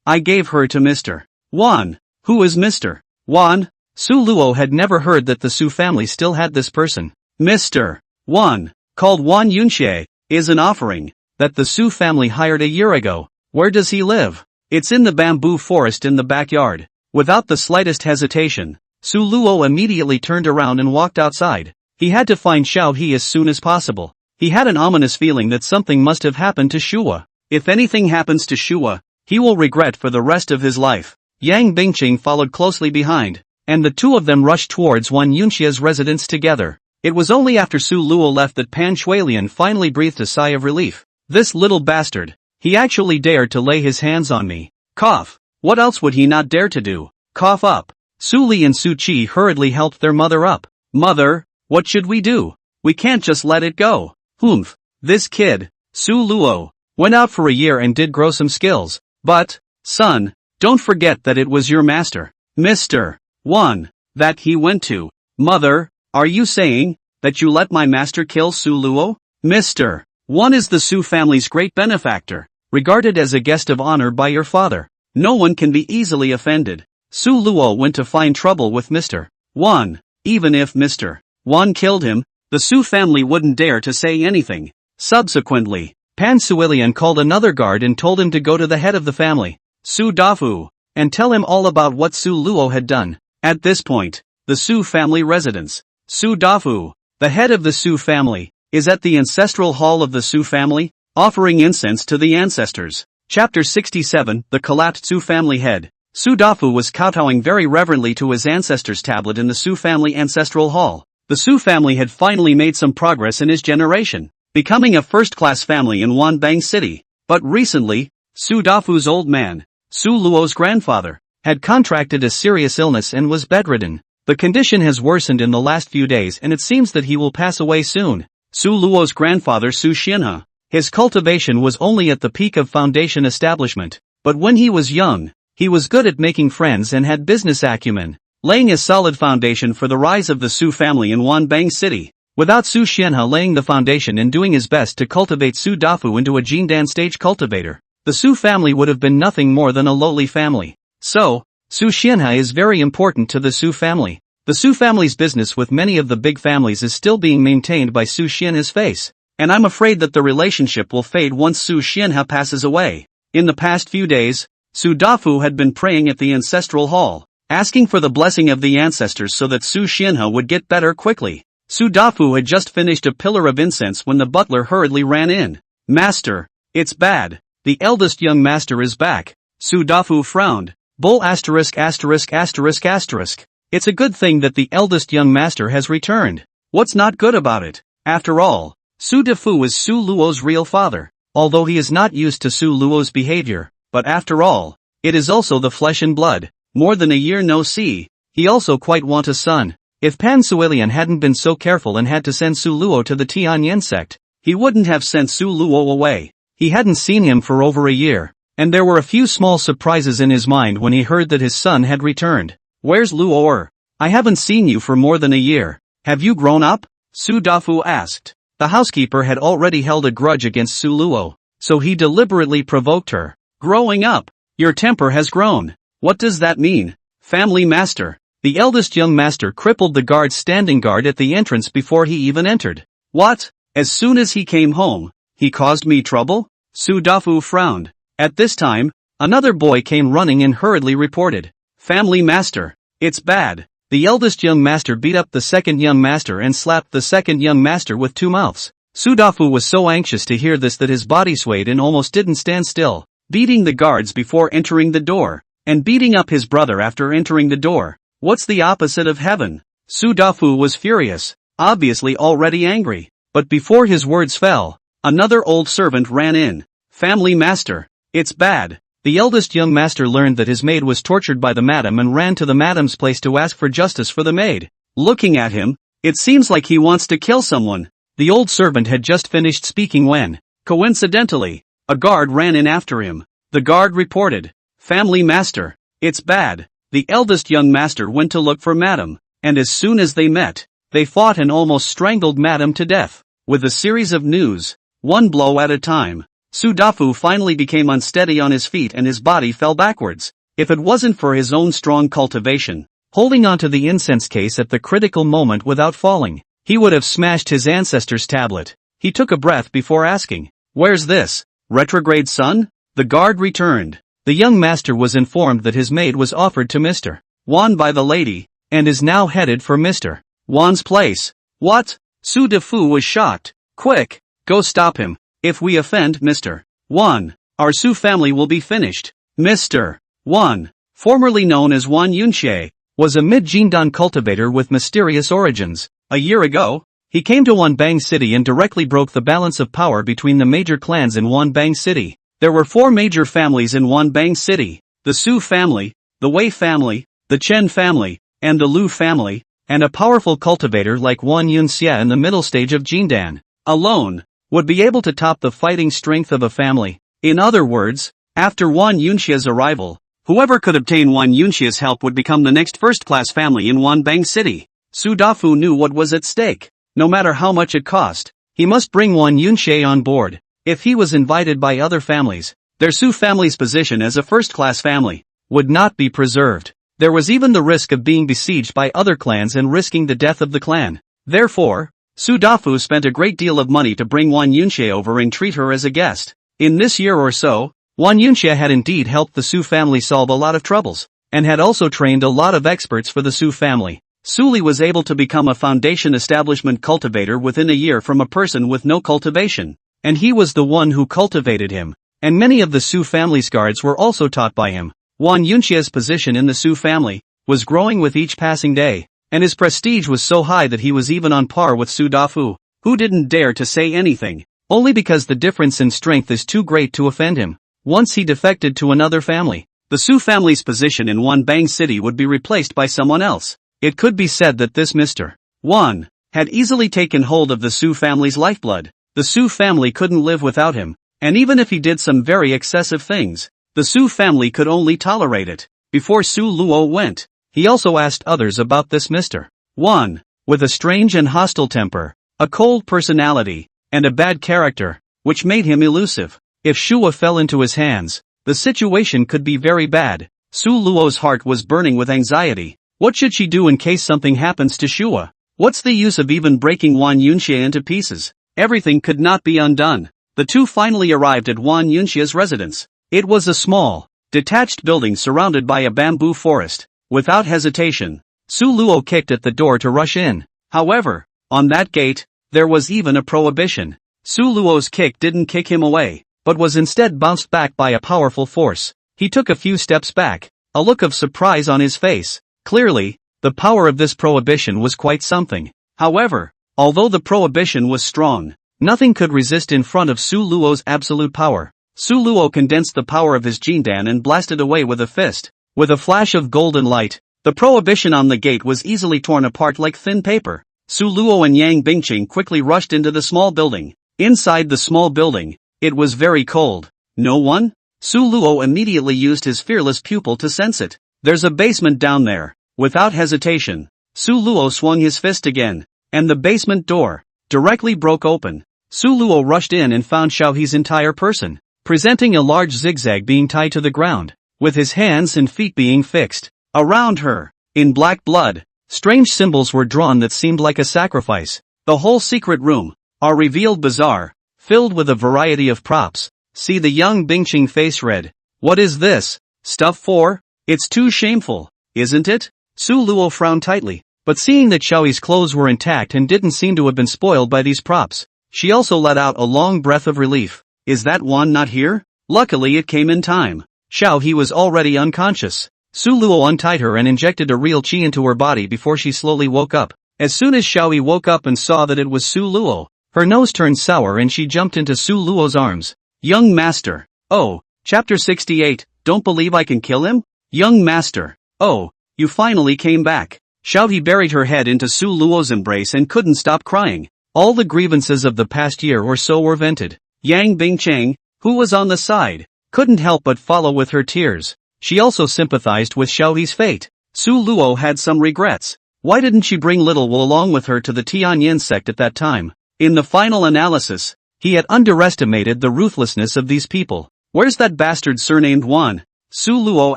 I gave her to Mr. Wan. Who is Mr. Wan? Su Luo had never heard that the Su family still had this person. Mr. Wan, called Wan Yunxie, is an offering that the Su family hired a year ago. Where does he live? It's in the bamboo forest in the backyard. Without the slightest hesitation, Su Luo immediately turned around and walked outside. He had to find Xiao He as soon as possible. He had an ominous feeling that something must have happened to Shua. If anything happens to Shua, he will regret for the rest of his life. Yang Bingqing followed closely behind, and the two of them rushed towards Wan Yunxia's residence together. It was only after Su Luo left that Pan Shuilian finally breathed a sigh of relief. This little bastard, he actually dared to lay his hands on me. Cough. What else would he not dare to do? Cough up. Su Li and Su Qi hurriedly helped their mother up. Mother, what should we do? We can't just let it go. Humph. This kid, Su Luo, went out for a year and did grow some skills. But, son, don't forget that it was your master, Mr. Wan, that he went to. Mother, are you saying that you let my master kill Su Luo? Mr. Wan is the Su family's great benefactor, regarded as a guest of honor by your father. No one can be easily offended. Su Luo went to find trouble with Mr. Wan. Even if Mr. Wan killed him, the Su family wouldn't dare to say anything. Subsequently, Pan Suilian called another guard and told him to go to the head of the family, Su Dafu, and tell him all about what Su Luo had done. At this point, the Su family residence, Su Dafu, the head of the Su family, is at the ancestral hall of the Su family, offering incense to the ancestors. Chapter 67, The Collapsed Su Family Head. Su Dafu was kowtowing very reverently to his ancestors' tablet in the Su family ancestral hall. The Su family had finally made some progress in his generation, becoming a first-class family in Wanbang City. But recently, Su Dafu's old man, Su Luo's grandfather, had contracted a serious illness and was bedridden. The condition has worsened in the last few days and it seems that he will pass away soon. Su Luo's grandfather Su Qianhe. His cultivation was only at the peak of foundation establishment, but when he was young, he was good at making friends and had business acumen, laying a solid foundation for the rise of the Su family in Wanbang City. Without Su Qianhe laying the foundation and doing his best to cultivate Su Dafu into a Jindan stage cultivator, the Su family would have been nothing more than a lowly family. So, Su Qianhe is very important to the Su family. The Su family's business with many of the big families is still being maintained by Su Qianhe's face, and I'm afraid that the relationship will fade once Su Qianhe passes away. In the past few days, Su Dafu had been praying at the ancestral hall, asking for the blessing of the ancestors so that Su Qianhe would get better quickly. Su Dafu had just finished a pillar of incense when the butler hurriedly ran in. "Master, it's bad. The eldest young master is back." Su Dafu frowned. Bull asterisk asterisk asterisk asterisk. It's a good thing that the eldest young master has returned. What's not good about it? After all, Su Dafu is Su Luo's real father, although he is not used to Su Luo's behavior, but after all, it is also the flesh and blood. More than a year no see, he also quite want a son. If Pan Suilian hadn't been so careful and had to send Su Luo to the Tianyin sect, he wouldn't have sent Su Luo away. He hadn't seen him for over a year, and there were a few small surprises in his mind when he heard that his son had returned. "Where's Luo? I haven't seen you for more than a year. Have you grown up?" Su Dafu asked. The housekeeper had already held a grudge against Su Luo, so he deliberately provoked her. "Growing up? Your temper has grown. What does that mean?" "Family master." The eldest young master crippled the guard standing guard at the entrance before he even entered. "What? As soon as he came home, he caused me trouble?" Su Dafu frowned. At this time, another boy came running and hurriedly reported. "Family master, it's bad." The eldest young master beat up the second young master and slapped the second young master with two mouths. Su Dafu was so anxious to hear this that his body swayed and almost didn't stand still, beating the guards before entering the door, and beating up his brother after entering the door. What's the opposite of heaven? Su Dafu was furious, obviously already angry, but before his words fell, another old servant ran in. "Family master, it's bad." The eldest young master learned that his maid was tortured by the madam and ran to the madam's place to ask for justice for the maid. Looking at him, it seems like he wants to kill someone. The old servant had just finished speaking when, coincidentally, a guard ran in after him. The guard reported, "Family master, it's bad." The eldest young master went to look for madam, and as soon as they met, they fought and almost strangled madam to death. With a series of news, one blow at a time, Su Dafu finally became unsteady on his feet and his body fell backwards. If it wasn't for his own strong cultivation, holding onto the incense case at the critical moment without falling, he would have smashed his ancestor's tablet. He took a breath before asking, "Where's this retrograde son?" The guard returned. The young master was informed that his maid was offered to Mr. Wan by the lady, and is now headed for Mr. Wan's place. "What?" Su Dafu was shocked. "Quick, go stop him. If we offend Mr. Wan, our Su family will be finished." Mr. Wan, formerly known as Wan Yunxie, was a mid-Jindan cultivator with mysterious origins. A year ago, he came to Wanbang City and directly broke the balance of power between the major clans in Wanbang City. There were four major families in Wanbang City: the Su family, the Wei family, the Chen family, and the Liu family, and a powerful cultivator like Wan Yunxie in the middle stage of Jindan, alone, would be able to top the fighting strength of a family. In other words, after Wan Yunxie's arrival, whoever could obtain Wan Yunxie's help would become the next first-class family in Wanbang City. Su Dafu knew what was at stake. No matter how much it cost, he must bring Wan Yunxie on board. If he was invited by other families, their Su family's position as a first-class family would not be preserved. There was even the risk of being besieged by other clans and risking the death of the clan. Therefore, Su Dafu spent a great deal of money to bring Wan Yunxie over and treat her as a guest. In this year or so, Wan Yunxie had indeed helped the Su family solve a lot of troubles, and had also trained a lot of experts for the Su family. Li was able to become a foundation establishment cultivator within a year from a person with no cultivation. And he was the one who cultivated him. And many of the Su family's guards were also taught by him. Wang Yunxia's position in the Su family was growing with each passing day, and his prestige was so high that he was even on par with Su Dafu, who didn't dare to say anything, only because the difference in strength is too great to offend him. Once he defected to another family, the Su family's position in Wanbang City would be replaced by someone else. It could be said that this Mr. Wan had easily taken hold of the Su family's lifeblood. The Su family couldn't live without him, and even if he did some very excessive things, the Su family could only tolerate it. Before Su Luo went, he also asked others about this Mr. Wan, with a strange and hostile temper, a cold personality, and a bad character, which made him elusive. If Shua fell into his hands, the situation could be very bad. Su Luo's heart was burning with anxiety. What should she do in case something happens to Shua? What's the use of even breaking Wan Yunxia into pieces? Everything could not be undone. The two finally arrived at Wan Yunxia's residence. It was a small, detached building surrounded by a bamboo forest. Without hesitation, Su Luo kicked at the door to rush in. However, on that gate, there was even a prohibition. Su Luo's kick didn't kick him away, but was instead bounced back by a powerful force. He took a few steps back, a look of surprise on his face. Clearly, the power of this prohibition was quite something. However, although the prohibition was strong, nothing could resist in front of Su Luo's absolute power. Su Luo condensed the power of his Jindan and blasted away with a fist. With a flash of golden light, the prohibition on the gate was easily torn apart like thin paper. Su Luo and Yang Bingqing quickly rushed into the small building. Inside the small building, it was very cold. No one? Su Luo immediately used his fearless pupil to sense it. There's a basement down there. Without hesitation, Su Luo swung his fist again, and the basement door directly broke open. Su Luo rushed in and found Xiaohe's entire person, presenting a large zigzag being tied to the ground, with his hands and feet being fixed around her. In black blood, strange symbols were drawn that seemed like a sacrifice. The whole secret room are revealed bizarre, filled with a variety of props. See the young Bingqing face red. What is this? Stuff for? It's too shameful, isn't it? Su Luo frowned tightly, but seeing that Xiaohe's clothes were intact and didn't seem to have been spoiled by these props, she also let out a long breath of relief. Is that Wan not here? Luckily it came in time. Xiaohe was already unconscious. Su Luo untied her and injected a real qi into her body before she slowly woke up. As soon as Xiaohe woke up and saw that it was Su Luo, her nose turned sour and she jumped into Su Luo's arms. Young master. Oh, chapter 68, don't believe I can kill him? Young master. Oh, you finally came back. Xiaohe buried her head into Su Luo's embrace and couldn't stop crying. All the grievances of the past year or so were vented. Yang Bingqing, who was on the side, couldn't help but follow with her tears. She also sympathized with Xiaohe's fate. Su Luo had some regrets. Why didn't she bring Little Wu along with her to the Tianyin sect at that time? In the final analysis, he had underestimated the ruthlessness of these people. Where's that bastard surnamed Wan? Su Luo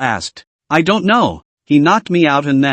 asked. I don't know. He knocked me out and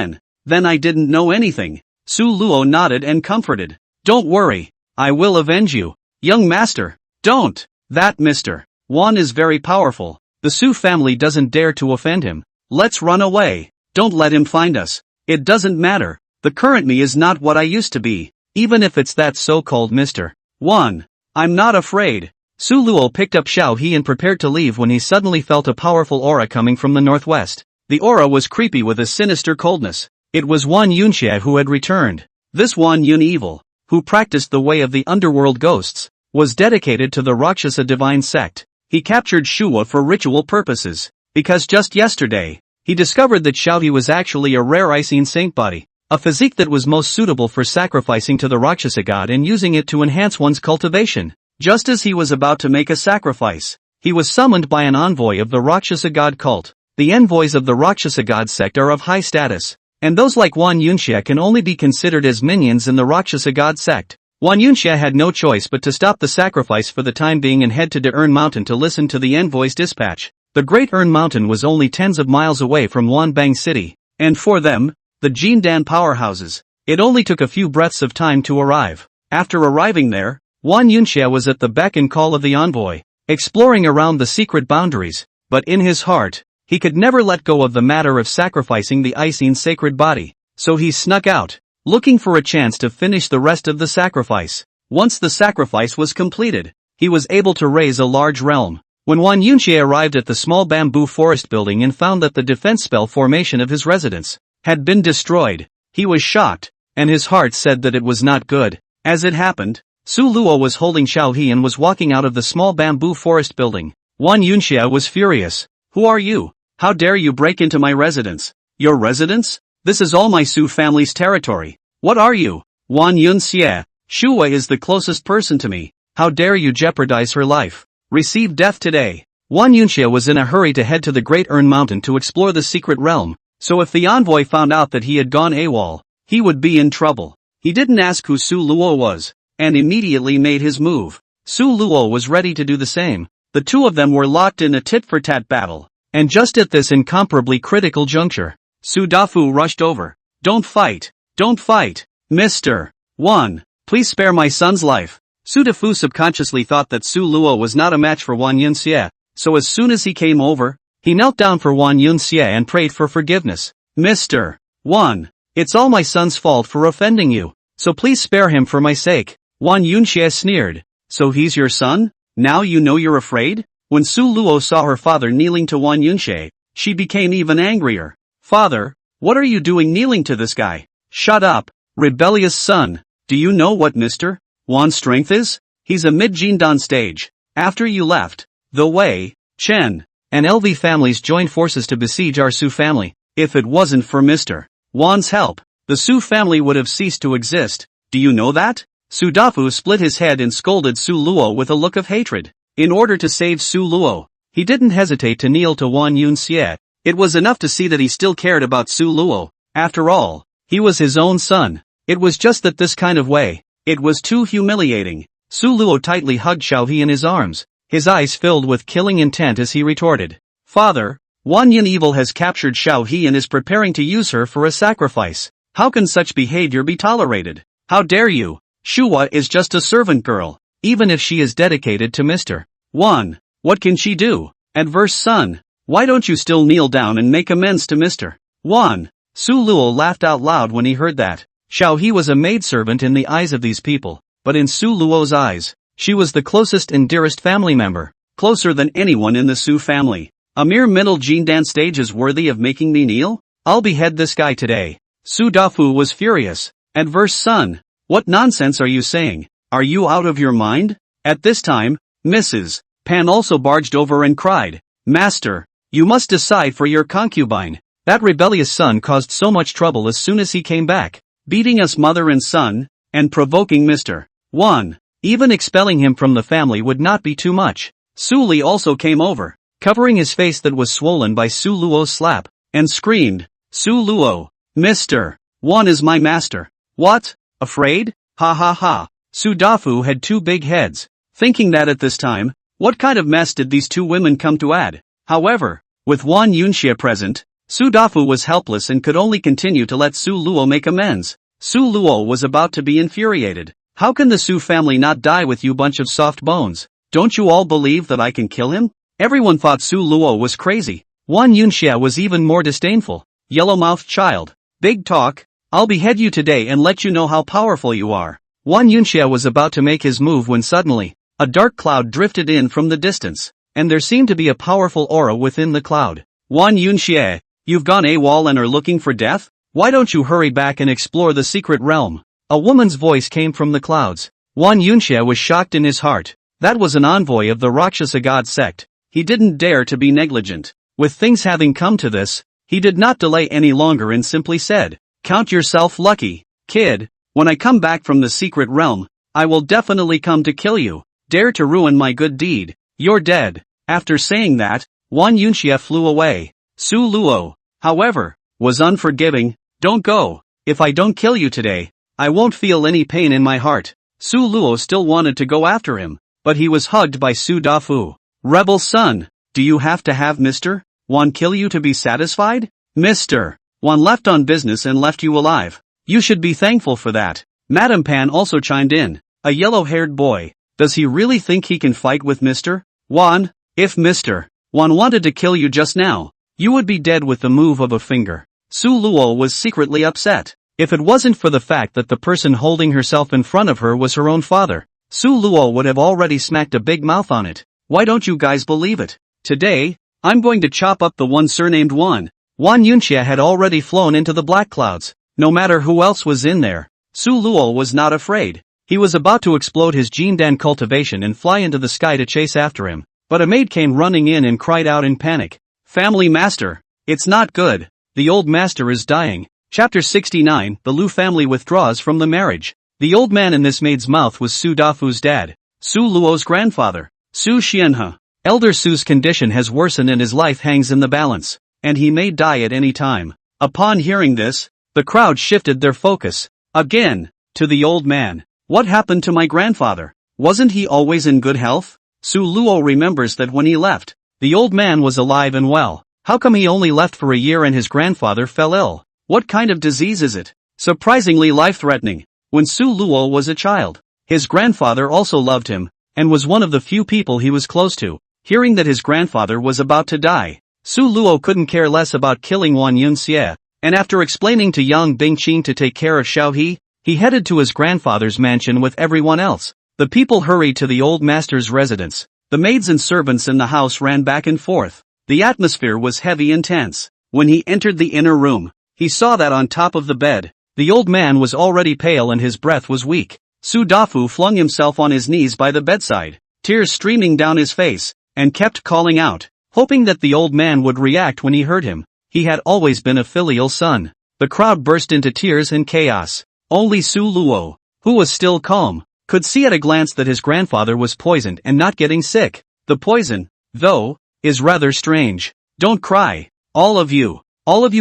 then I didn't know anything. Su Luo nodded and comforted. Don't worry. I will avenge you. Young master. Don't. That Mr. Wan is very powerful. The Su family doesn't dare to offend him. Let's run away. Don't let him find us. It doesn't matter. The current me is not what I used to be. Even if it's that so-called Mr. Wan. I'm not afraid. Su Luo picked up Xiaohe and prepared to leave when he suddenly felt a powerful aura coming from the northwest. The aura was creepy with a sinister coldness. It was Wan Yunxia who had returned. This Wan Yun evil, who practiced the way of the underworld ghosts, was dedicated to the Rakshasa divine sect. He captured Shua for ritual purposes, because just yesterday, he discovered that Xiaohe was actually a rare Icene saint body, a physique that was most suitable for sacrificing to the Rakshasa god and using it to enhance one's cultivation. Just as he was about to make a sacrifice, he was summoned by an envoy of the Rakshasa god cult. The envoys of the Rakshasa god sect are of high status, and those like Wan Yunxia can only be considered as minions in the Rakshasa god sect. Wan Yunxia had no choice but to stop the sacrifice for the time being and head to De Ern Mountain to listen to the envoy's dispatch. The Great Ern Mountain was only tens of miles away from Wanbang City, and for them, the Jindan powerhouses, it only took a few breaths of time to arrive. After arriving there, Wan Yunxia was at the beck and call of the envoy, exploring around the secret boundaries, but in his heart, he could never let go of the matter of sacrificing the Icene sacred body. so he snuck out, looking for a chance to finish the rest of the sacrifice. Once the sacrifice was completed, he was able to raise a large realm. When Wang Yunxie arrived at the small bamboo forest building and found that the defense spell formation of his residence had been destroyed, he was shocked, and his heart said that it was not good. As it happened, Su Luo was holding Xiaohe and was walking out of the small bamboo forest building. Wang Yunxie was furious. Who are you? How dare you break into my residence? Your residence? This is all my Su family's territory. What are you? Wang Yunxie, Shuwei is the closest person to me. How dare you jeopardize her life? Receive death today. Wang Yunxie was in a hurry to head to the Great Urn Mountain to explore the secret realm, so if the envoy found out that he had gone AWOL, he would be in trouble. He didn't ask who Su Luo was, and immediately made his move. Su Luo was ready to do the same. The two of them were locked in a tit-for-tat battle, and just at this incomparably critical juncture, Su Dafu rushed over. Don't fight! Don't fight! Mr. 1. Please spare my son's life. Su Dafu subconsciously thought that Su Luo was not a match for Wang Yunxie, so as soon as he came over, he knelt down for Wang Yunxie and prayed for forgiveness. Mr. 1. It's all my son's fault for offending you, so please spare him for my sake. Wang Yunxie sneered. So he's your son? Now you know you're afraid? When Su Luo saw her father kneeling to Wang Yunxie, she became even angrier. Father, what are you doing kneeling to this guy? Shut up, rebellious son. Do you know what Mr. Wan's strength is? He's a mid-Jindan stage. After you left, the Wei, Chen, and LV families joined forces to besiege our Su family. If it wasn't for Mr. Wan's help, the Su family would have ceased to exist. Do you know that? Su Dafu split his head and scolded Su Luo with a look of hatred. In order to save Su Luo, he didn't hesitate to kneel to Wang Yunxie. It was enough to see that he still cared about Su Luo. After all, he was his own son. It was just that this kind of way, it was too humiliating. Su Luo tightly hugged Xiaohe in his arms, his eyes filled with killing intent as he retorted. Father, Wang Yin evil has captured Xiaohe and is preparing to use her for a sacrifice. How can such behavior be tolerated? How dare you? Shuwa is just a servant girl, even if she is dedicated to Mr. 1. What can she do? Adverse son, why don't you still kneel down and make amends to Mr. 1? Su Luo laughed out loud when he heard that. Xiaohe was a maidservant in the eyes of these people, but in Su Luo's eyes, she was the closest and dearest family member, closer than anyone in the Su family. A mere middle Jindan stage is worthy of making me kneel? I'll behead this guy today. Su Dafu was furious. Adverse son, what nonsense are you saying? Are you out of your mind? At this time, Mrs. Pan also barged over and cried, Master, you must decide for your concubine. That rebellious son caused so much trouble as soon as he came back, beating us mother and son, and provoking Mr. 1. Even expelling him from the family would not be too much. Su Li also came over, covering his face that was swollen by Su Luo's slap, and screamed, Su Luo, Mr. 1 is my master. What? Afraid? Ha ha ha. Su Dafu had two big heads, thinking that at this time, what kind of mess did these two women come to add? However, with Wang Yunxie present, Su Dafu was helpless and could only continue to let Su Luo make amends. Su Luo was about to be infuriated. How can the Su family not die with you bunch of soft bones? Don't you all believe that I can kill him? Everyone thought Su Luo was crazy. Wang Yunxie was even more disdainful. Yellow-mouthed child. Big talk. I'll behead you today and let you know how powerful you are. Wang Yunxie was about to make his move when suddenly, a dark cloud drifted in from the distance, and there seemed to be a powerful aura within the cloud. Wang Yunxie, you've gone AWOL and are looking for death? Why don't you hurry back and explore the secret realm? A woman's voice came from the clouds. Wang Yunxie was shocked in his heart. That was an envoy of the Rakshasa god sect. He didn't dare to be negligent. With things having come to this, he did not delay any longer and simply said, Count yourself lucky, kid. When I come back from the secret realm, I will definitely come to kill you. Dare to ruin my good deed, you're dead. After saying that, Wang Yunxie flew away. Su Luo, however, was unforgiving. Don't go. If I don't kill you today, I won't feel any pain in my heart. Su Luo still wanted to go after him, but he was hugged by Su Dafu. Rebel son, do you have to have Mr. 1 kill you to be satisfied? Mr. 1 left on business and left you alive. You should be thankful for that. Madame Pan also chimed in. A yellow-haired boy. Does he really think he can fight with Mr. 1? If Mr. 1 wanted to kill you just now, you would be dead with the move of a finger. Su Luo was secretly upset. If it wasn't for the fact that the person holding herself in front of her was her own father, Su Luo would have already smacked a big mouth on it. Why don't you guys believe it? Today, I'm going to chop up the one surnamed Wan. Wan Yunxia had already flown into the black clouds. No matter who else was in there, Su Luo was not afraid. He was about to explode his Jindan cultivation and fly into the sky to chase after him, but a maid came running in and cried out in panic. Family master, it's not good. The old master is dying. Chapter 69, the Lu family withdraws from the marriage. The old man in this maid's mouth was Su Dafu's dad, Su Luo's grandfather, Su Xianhe. Elder Su's condition has worsened and his life hangs in the balance, and he may die at any time. Upon hearing this, the crowd shifted their focus, again, to the old man. What happened to my grandfather? Wasn't he always in good health? Su Luo remembers that when he left, the old man was alive and well. How come he only left for a year and his grandfather fell ill? What kind of disease is it? Surprisingly life-threatening. When Su Luo was a child, his grandfather also loved him, and was one of the few people he was close to. Hearing that his grandfather was about to die, Su Luo couldn't care less about killing Wan Yunxia, and after explaining to young Bingqing to take care of Xiaohe, he headed to his grandfather's mansion with everyone else. The people hurried to the old master's residence. The maids and servants in the house ran back and forth. The atmosphere was heavy and tense. When he entered the inner room, he saw that on top of the bed, the old man was already pale and his breath was weak. Su Dafu flung himself on his knees by the bedside, tears streaming down his face, and kept calling out, hoping that the old man would react when he heard him. He had always been a filial son. The crowd burst into tears and chaos. Only Su Luo, who was still calm, could see at a glance that his grandfather was poisoned and not getting sick. The poison, though, is rather strange. Don't cry. All of you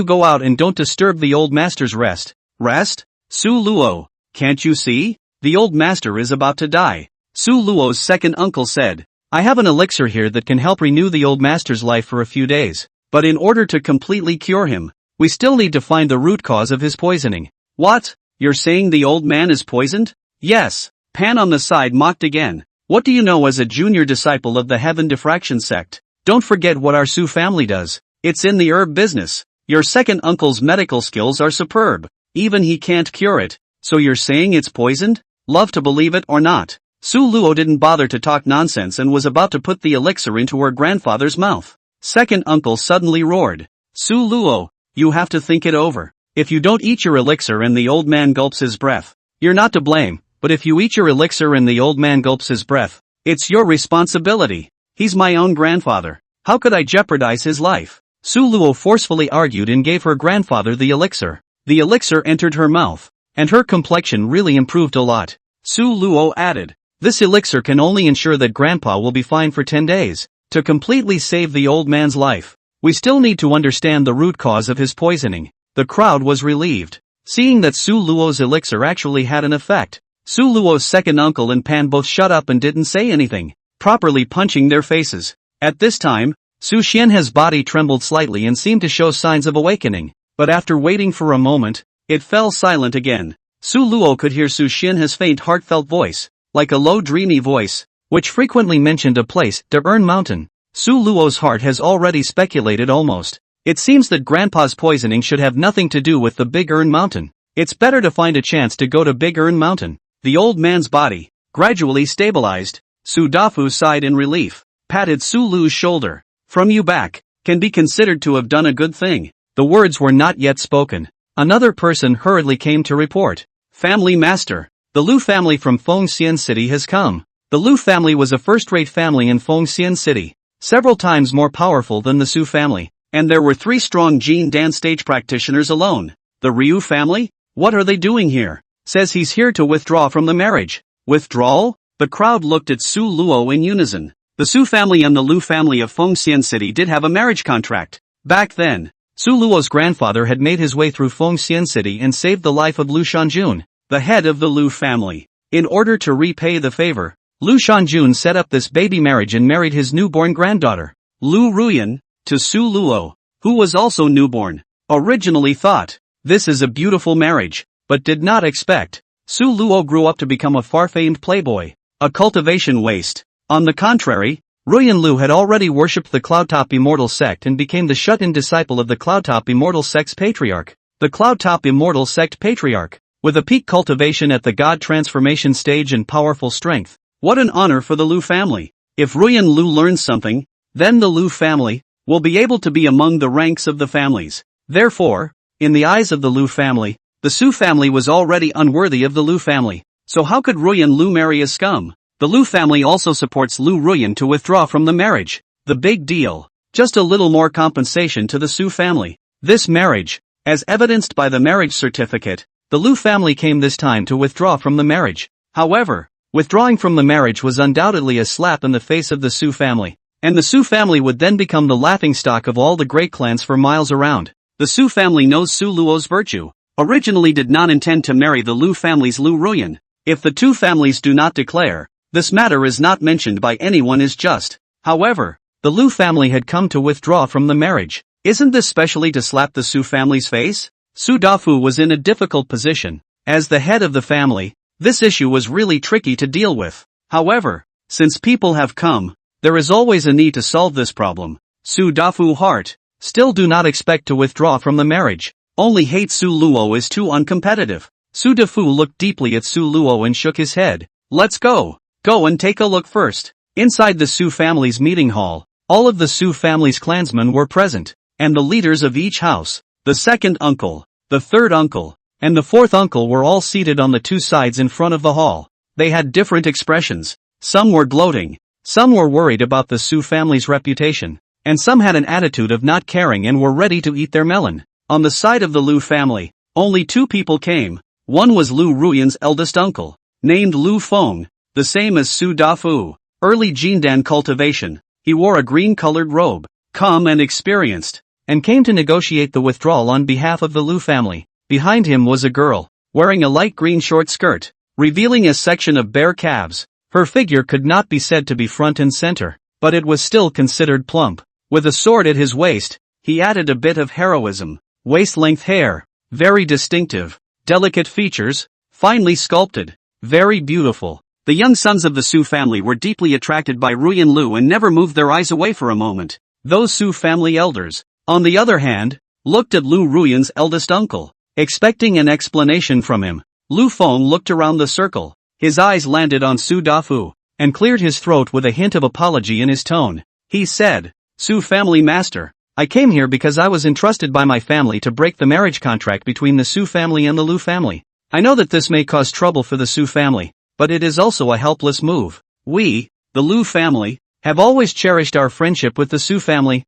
go out and don't disturb the old master's rest. Rest? Su Luo, can't you see? The old master is about to die. Su Luo's second uncle said, I have an elixir here that can help renew the old master's life for a few days. But in order to completely cure him, we still need to find the root cause of his poisoning. What? You're saying the old man is poisoned? Yes. Pan on the side mocked again. What do you know as a junior disciple of the Heaven Diffraction sect? Don't forget what our Su family does. It's in the herb business. Your second uncle's medical skills are superb. Even he can't cure it. So you're saying it's poisoned? Love to believe it or not. Su Luo didn't bother to talk nonsense and was about to put the elixir into her grandfather's mouth. Second uncle suddenly roared. Su Luo, you have to think it over. If you don't eat your elixir and the old man gulps his breath, you're not to blame, but if you eat your elixir and the old man gulps his breath, it's your responsibility. He's my own grandfather. How could I jeopardize his life? Su Luo forcefully argued and gave her grandfather the elixir. The elixir entered her mouth, and her complexion really improved a lot. Su Luo added, this elixir can only ensure that grandpa will be fine for 10 days. To completely save the old man's life, we still need to understand the root cause of his poisoning. The crowd was relieved, seeing that Su Luo's elixir actually had an effect. Su Luo's second uncle and Pan both shut up and didn't say anything, properly punching their faces. At this time, Su Xianhe's body trembled slightly and seemed to show signs of awakening, but after waiting for a moment, it fell silent again. Su Luo could hear Su Xianhe's faint heartfelt voice, like a low dreamy voice, which frequently mentioned a place, the Ern Mountain. Su Luo's heart has already speculated almost. It seems that Grandpa's poisoning should have nothing to do with the Big Ern Mountain. It's better to find a chance to go to Big Ern Mountain. The old man's body gradually stabilized. Su Dafu sighed in relief, patted Su Lu's shoulder. From you back, can be considered to have done a good thing. The words were not yet spoken. Another person hurriedly came to report. Family master, the Lu family from Fengxian City has come. The Lu family was a first-rate family in Fengxian City, several times more powerful than the Su family, and there were 3 strong Jin Dan stage practitioners alone. The Ryu family? What are they doing here? Says he's here to withdraw from the marriage. Withdrawal? The crowd looked at Su Luo in unison. The Su family and the Lu family of Fengxian City did have a marriage contract. Back then, Su Luo's grandfather had made his way through Fengxian City and saved the life of Lu Shanjun, the head of the Lu family. In order to repay the favor, Lu Shanjun set up this baby marriage and married his newborn granddaughter, Lu Ruyan, to Su Luo, who was also newborn. Originally thought, this is a beautiful marriage, but did not expect. Su Luo grew up to become a far-famed playboy, a cultivation waste. On the contrary, Ruyan Lu had already worshipped the Cloudtop Immortal Sect and became the shut-in disciple of the Cloudtop Immortal Sect's patriarch. The Cloudtop Immortal Sect patriarch, with a peak cultivation at the god transformation stage and powerful strength. What an honor for the Lu family. If Ruyan Lu learns something, then the Lu family will be able to be among the ranks of the families. Therefore, in the eyes of the Lu family, the Su family was already unworthy of the Lu family. So how could Ruyan Lu marry a scum? The Lu family also supports Lu Ruyan to withdraw from the marriage. The big deal. Just a little more compensation to the Su family. This marriage, as evidenced by the marriage certificate, the Lu family came this time to withdraw from the marriage. However, withdrawing from the marriage was undoubtedly a slap in the face of the Su family, and the Su family would then become the laughingstock of all the great clans for miles around. The Su family knows Su Luo's virtue. Originally did not intend to marry the Lu family's Lu Ruyan. If the two families do not declare, this matter is not mentioned by anyone is just. However, the Lu family had come to withdraw from the marriage. Isn't this specially to slap the Su family's face? Su Dafu was in a difficult position. As the head of the family, this issue was really tricky to deal with. However, since people have come, there is always a need to solve this problem. Su Dafu heart, still do not expect to withdraw from the marriage. Only hate Su Luo is too uncompetitive. Su Dafu looked deeply at Su Luo and shook his head. Let's go. Go and take a look first. Inside the Su family's meeting hall, all of the Su family's clansmen were present, and the leaders of each house, the second uncle, the third uncle, and the fourth uncle were all seated on the two sides in front of the hall. They had different expressions. Some were gloating, some were worried about the Su family's reputation, and some had an attitude of not caring and were ready to eat their melon. On the side of the Lu family, only two people came. One was Lu Ruyan's eldest uncle, named Lu Feng, the same as Su Dafu, early Jindan cultivation. He wore a green-colored robe, calm and experienced, and came to negotiate the withdrawal on behalf of the Lu family. Behind him was a girl, wearing a light green short skirt, revealing a section of bare calves. Her figure could not be said to be front and center, but it was still considered plump. With a sword at his waist, he added a bit of heroism. Waist-length hair, very distinctive, delicate features, finely sculpted, very beautiful. The young sons of the Su family were deeply attracted by Ruyan Lu and never moved their eyes away for a moment. Those Su family elders, on the other hand, looked at Lu Ruyan's eldest uncle, expecting an explanation from him. Lu Feng looked around the circle. His eyes landed on Su Dafu, and cleared his throat with a hint of apology in his tone. He said, Su family master, I came here because I was entrusted by my family to break the marriage contract between the Su family and the Lu family. I know that this may cause trouble for the Su family, but it is also a helpless move. We, the Lu family, have always cherished our friendship with the Su family.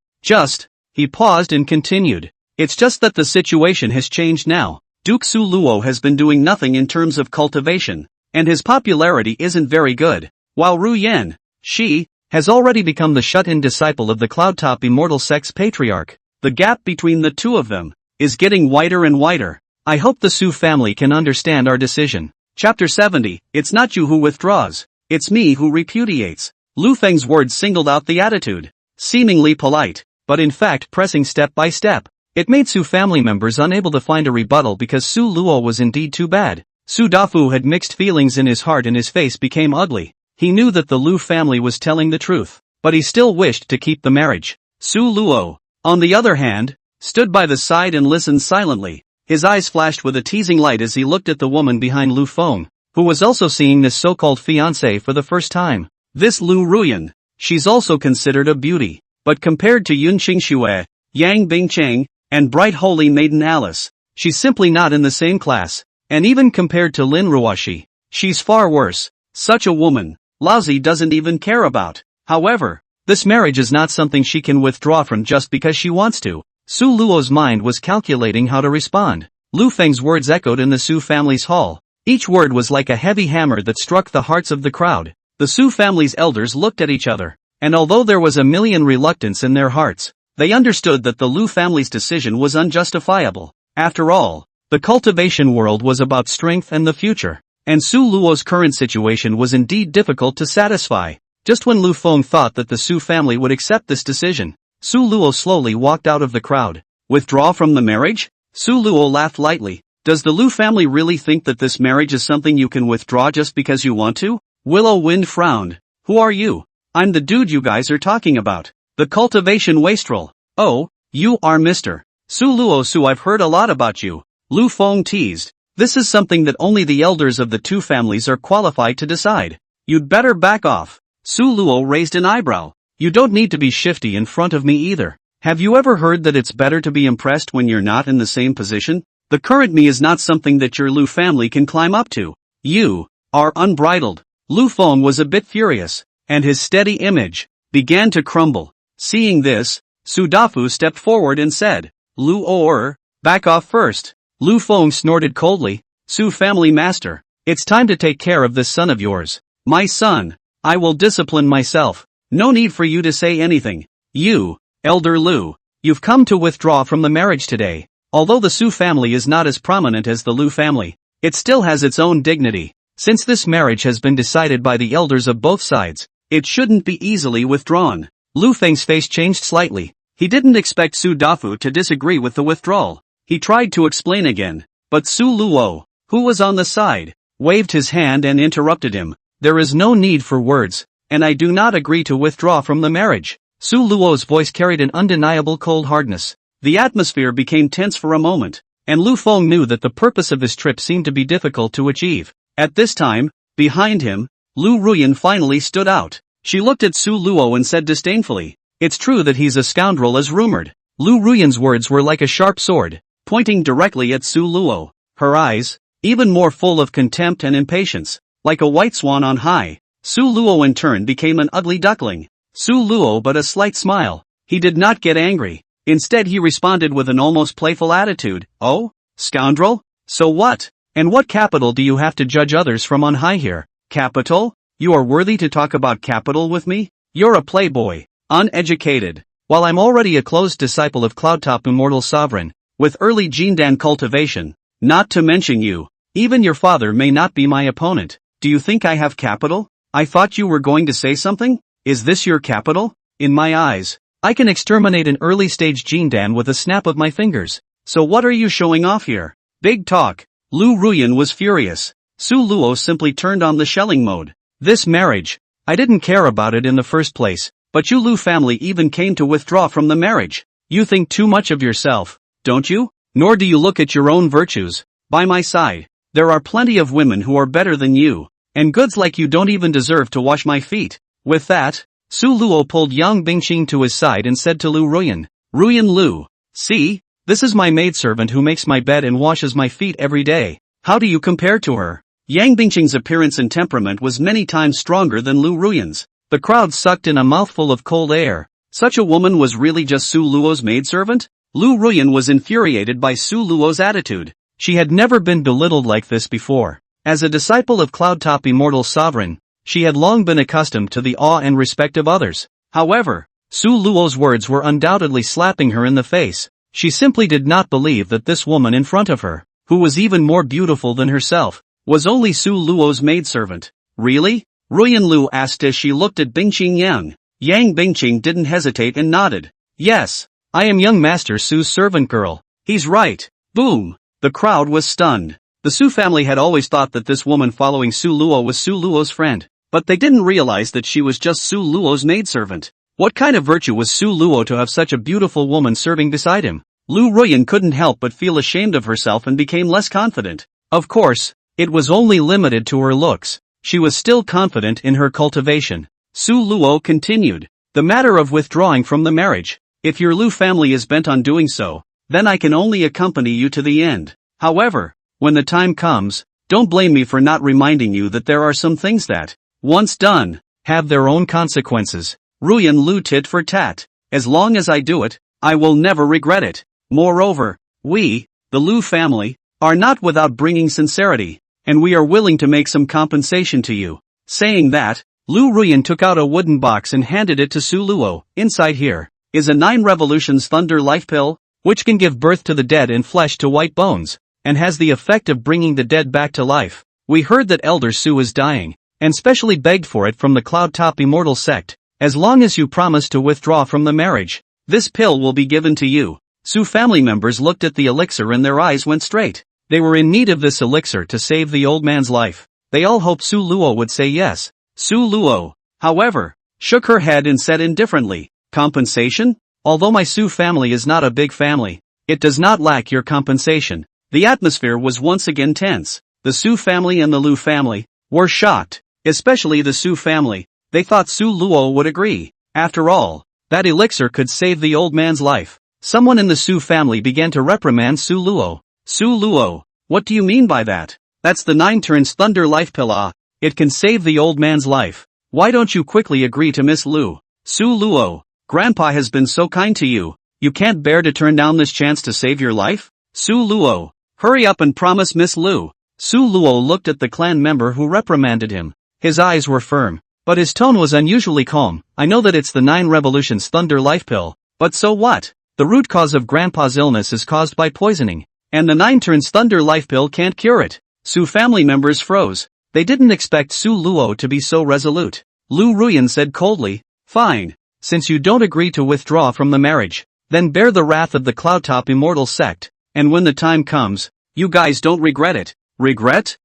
He paused and continued. It's just that the situation has changed now. Duke Su Luo has been doing nothing in terms of cultivation, and his popularity isn't very good, while Ruyan, she, has already become the shut-in disciple of the Cloudtop Immortal Sect's patriarch. The gap between the two of them is getting wider and wider. I hope the Su family can understand our decision. Chapter 70, It's not you who withdraws, it's me who repudiates. Lu Feng's words singled out the attitude, seemingly polite, but in fact pressing step by step. It made Su family members unable to find a rebuttal because Su Luo was indeed too bad. Su Dafu had mixed feelings in his heart and his face became ugly. He knew that the Lu family was telling the truth, but he still wished to keep the marriage. Su Luo, on the other hand, stood by the side and listened silently. His eyes flashed with a teasing light as he looked at the woman behind Lu Feng, who was also seeing this so-called fiancé for the first time. This Lu Ruyan, she's also considered a beauty, but compared to Yun Qingxue, Yang Bingcheng, and bright holy maiden Alice, she's simply not in the same class, and even compared to Lin Ruoxi, she's far worse. Such a woman, Laozi doesn't even care about. However, this marriage is not something she can withdraw from just because she wants to. Su Luo's mind was calculating how to respond. Lu Feng's words echoed in the Su family's hall. Each word was like a heavy hammer that struck the hearts of the crowd. The Su family's elders looked at each other, and although there was a million reluctance in their hearts, they understood that the Lu family's decision was unjustifiable. After all, the cultivation world was about strength and the future, and Su Luo's current situation was indeed difficult to satisfy. Just when Lu Feng thought that the Su family would accept this decision, Su Luo slowly walked out of the crowd. Withdraw from the marriage? Su Luo laughed lightly. Does the Lu family really think that this marriage is something you can withdraw just because you want to? Willow Wind frowned. Who are you? I'm the dude you guys are talking about. The cultivation wastrel. Oh, you are Mr. Su Luo Su. I've heard a lot about you. Lu Feng teased. This is something that only the elders of the two families are qualified to decide. You'd better back off. Su Luo raised an eyebrow. You don't need to be shifty in front of me either. Have you ever heard that it's better to be impressed when you're not in the same position? The current me is not something that your Lu family can climb up to. You are unbridled. Lu Feng was a bit furious, and his steady image began to crumble. Seeing this, Su Dafu stepped forward and said, Lu Or, back off first. Lu Feng snorted coldly. Su family master, it's time to take care of this son of yours. My son, I will discipline myself. No need for you to say anything. You, Elder Lu, you've come to withdraw from the marriage today. Although the Su family is not as prominent as the Lu family, it still has its own dignity. Since this marriage has been decided by the elders of both sides, it shouldn't be easily withdrawn. Lu Feng's face changed slightly. He didn't expect Su Dafu to disagree with the withdrawal. He tried to explain again, but Su Luo, who was on the side, waved his hand and interrupted him. There is no need for words, and I do not agree to withdraw from the marriage. Su Luo's voice carried an undeniable cold hardness. The atmosphere became tense for a moment, and Lu Feng knew that the purpose of his trip seemed to be difficult to achieve. At this time, behind him, Liu Ruyan finally stood out. She looked at Su Luo and said disdainfully, It's true that he's a scoundrel as rumored. Liu Ruyan's words were like a sharp sword, pointing directly at Su Luo. Her eyes, even more full of contempt and impatience, like a white swan on high. Su Luo in turn became an ugly duckling. Su Luo but a slight smile. He did not get angry. Instead he responded with an almost playful attitude. Oh? Scoundrel? So what? And what capital do you have to judge others from on high here? Capital? You are worthy to talk about capital with me? You're a playboy. Uneducated. While I'm already a close disciple of Cloudtop Immortal Sovereign, with early Jindan cultivation, not to mention you, even your father may not be my opponent. Do you think I have capital? I thought you were going to say something? Is this your capital? In my eyes, I can exterminate an early-stage Jindan with a snap of my fingers. So what are you showing off here? Big talk. Liu Ruyan was furious. Su Luo simply turned on the shelling mode. This marriage, I didn't care about it in the first place, but you Liu family even came to withdraw from the marriage. You think too much of yourself, don't you? Nor do you look at your own virtues. By my side, there are plenty of women who are better than you, and goods like you don't even deserve to wash my feet. With that, Su Luo pulled Yang Bingqing to his side and said to Liu Ruyan, Ruyan Lu, see, this is my maidservant who makes my bed and washes my feet every day. How do you compare to her? Yang Bingqing's appearance and temperament was many times stronger than Liu Ruyan's. The crowd sucked in a mouthful of cold air. Such a woman was really just Su Luo's maidservant? Liu Ruyan was infuriated by Su Luo's attitude. She had never been belittled like this before. As a disciple of Cloudtop Immortal Sovereign, she had long been accustomed to the awe and respect of others. However, Su Luo's words were undoubtedly slapping her in the face. She simply did not believe that this woman in front of her, who was even more beautiful than herself, was only Su Luo's maidservant. Really? Ruyan Lu asked as she looked at Bingqing Yang. Yang Bingqing didn't hesitate and nodded. Yes, I am young Master Su's servant girl. He's right. Boom. The crowd was stunned. The Su family had always thought that this woman following Su Luo was Su Luo's friend, but they didn't realize that she was just Su Luo's maidservant. What kind of virtue was Su Luo to have such a beautiful woman serving beside him? Liu Ruyan couldn't help but feel ashamed of herself and became less confident. Of course, it was only limited to her looks. She was still confident in her cultivation. Su Luo continued. The matter of withdrawing from the marriage. If your Liu family is bent on doing so, then I can only accompany you to the end. However, when the time comes, don't blame me for not reminding you that there are some things that, once done, have their own consequences. Ruyan Lu tit for tat. As long as I do it, I will never regret it. Moreover, we, the Liu family, are not without bringing sincerity, and we are willing to make some compensation to you. Saying that, Liu Ruyan took out a wooden box and handed it to Su Luo. Inside here is a 9 Revolutions Thunder Life Pill, which can give birth to the dead and flesh to white bones, and has the effect of bringing the dead back to life. We heard that Elder Su is dying, and specially begged for it from the Cloudtop Immortal Sect. As long as you promise to withdraw from the marriage, this pill will be given to you. Su family members looked at the elixir and their eyes went straight. They were in need of this elixir to save the old man's life. They all hoped Su Luo would say yes. Su Luo, however, shook her head and said indifferently, compensation? Although my Su family is not a big family, it does not lack your compensation. The atmosphere was once again tense. The Su family and the Liu family were shocked, especially the Su family. They thought Su Luo would agree. After all, that elixir could save the old man's life. Someone in the Su family began to reprimand Su Luo. Su Luo, what do you mean by that? That's the 9 turns thunder life pill. Ah, it can save the old man's life. Why don't you quickly agree to Miss Liu? Su Luo, Grandpa has been so kind to you. You can't bear to turn down this chance to save your life? Su Luo, hurry up and promise Miss Liu. Su Luo looked at the clan member who reprimanded him. His eyes were firm, but his tone was unusually calm. I know that it's the 9 revolutions thunder life pill, but so what? The root cause of Grandpa's illness is caused by poisoning, and the 9 turns thunder life pill can't cure it. Su family members froze. They didn't expect Su Luo to be so resolute. Liu Ruyan said coldly, fine. Since you don't agree to withdraw from the marriage, then bear the wrath of the Cloudtop Immortal Sect, and when the time comes, you guys don't regret it. Regret?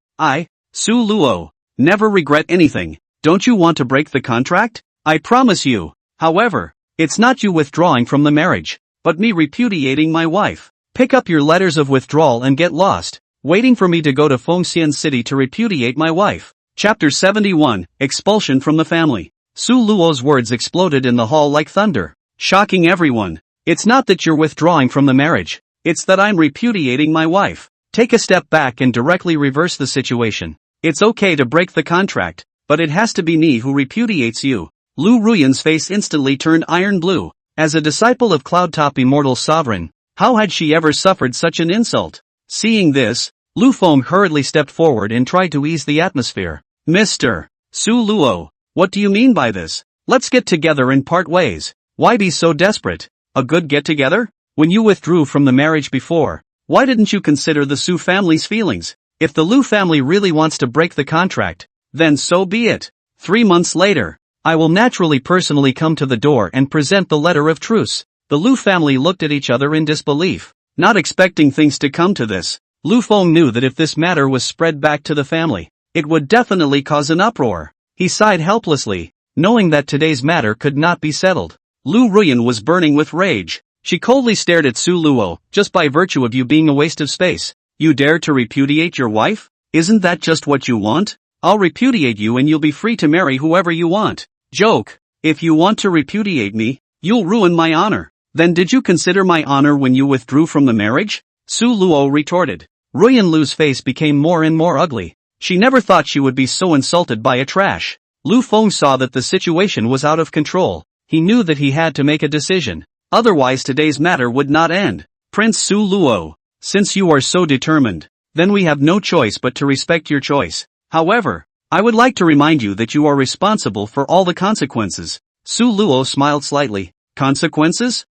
Su Luo, never regret anything. Don't you want to break the contract? I promise you. However, it's not you withdrawing from the marriage, but me repudiating my wife. Pick up your letters of withdrawal and get lost, waiting for me to go to Fengxian City to repudiate my wife. Chapter 71, Expulsion from the Family. Su Luo's words exploded in the hall like thunder, shocking everyone. It's not that you're withdrawing from the marriage, it's that I'm repudiating my wife. Take a step back and directly reverse the situation. It's okay to break the contract, but it has to be me who repudiates you. Liu Ruyan's face instantly turned iron blue. As a disciple of Cloudtop Immortal Sovereign, how had she ever suffered such an insult? Seeing this, Lu Feng hurriedly stepped forward and tried to ease the atmosphere. Mr. Su Luo, what do you mean by this? Let's get together and part ways. Why be so desperate? A good get-together? When you withdrew from the marriage before, why didn't you consider the Su family's feelings? If the Liu family really wants to break the contract, then so be it. 3 months later, I will naturally personally come to the door and present the letter of truce. The Liu family looked at each other in disbelief, not expecting things to come to this. Lu Feng knew that if this matter was spread back to the family, it would definitely cause an uproar. He sighed helplessly, knowing that today's matter could not be settled. Liu Ruyan was burning with rage. She coldly stared at Su Luo. Just by virtue of you being a waste of space, you dare to repudiate your wife? Isn't that just what you want? I'll repudiate you and you'll be free to marry whoever you want. Joke. If you want to repudiate me, you'll ruin my honor. Then did you consider my honor when you withdrew from the marriage? Su Luo retorted. Ruyan Lu's face became more and more ugly. She never thought she would be so insulted by a trash. Lu Feng saw that the situation was out of control. He knew that he had to make a decision. Otherwise today's matter would not end. Prince Su Luo, since you are so determined, then we have no choice but to respect your choice. However, I would like to remind you that you are responsible for all the consequences. Su Luo smiled slightly. Consequences?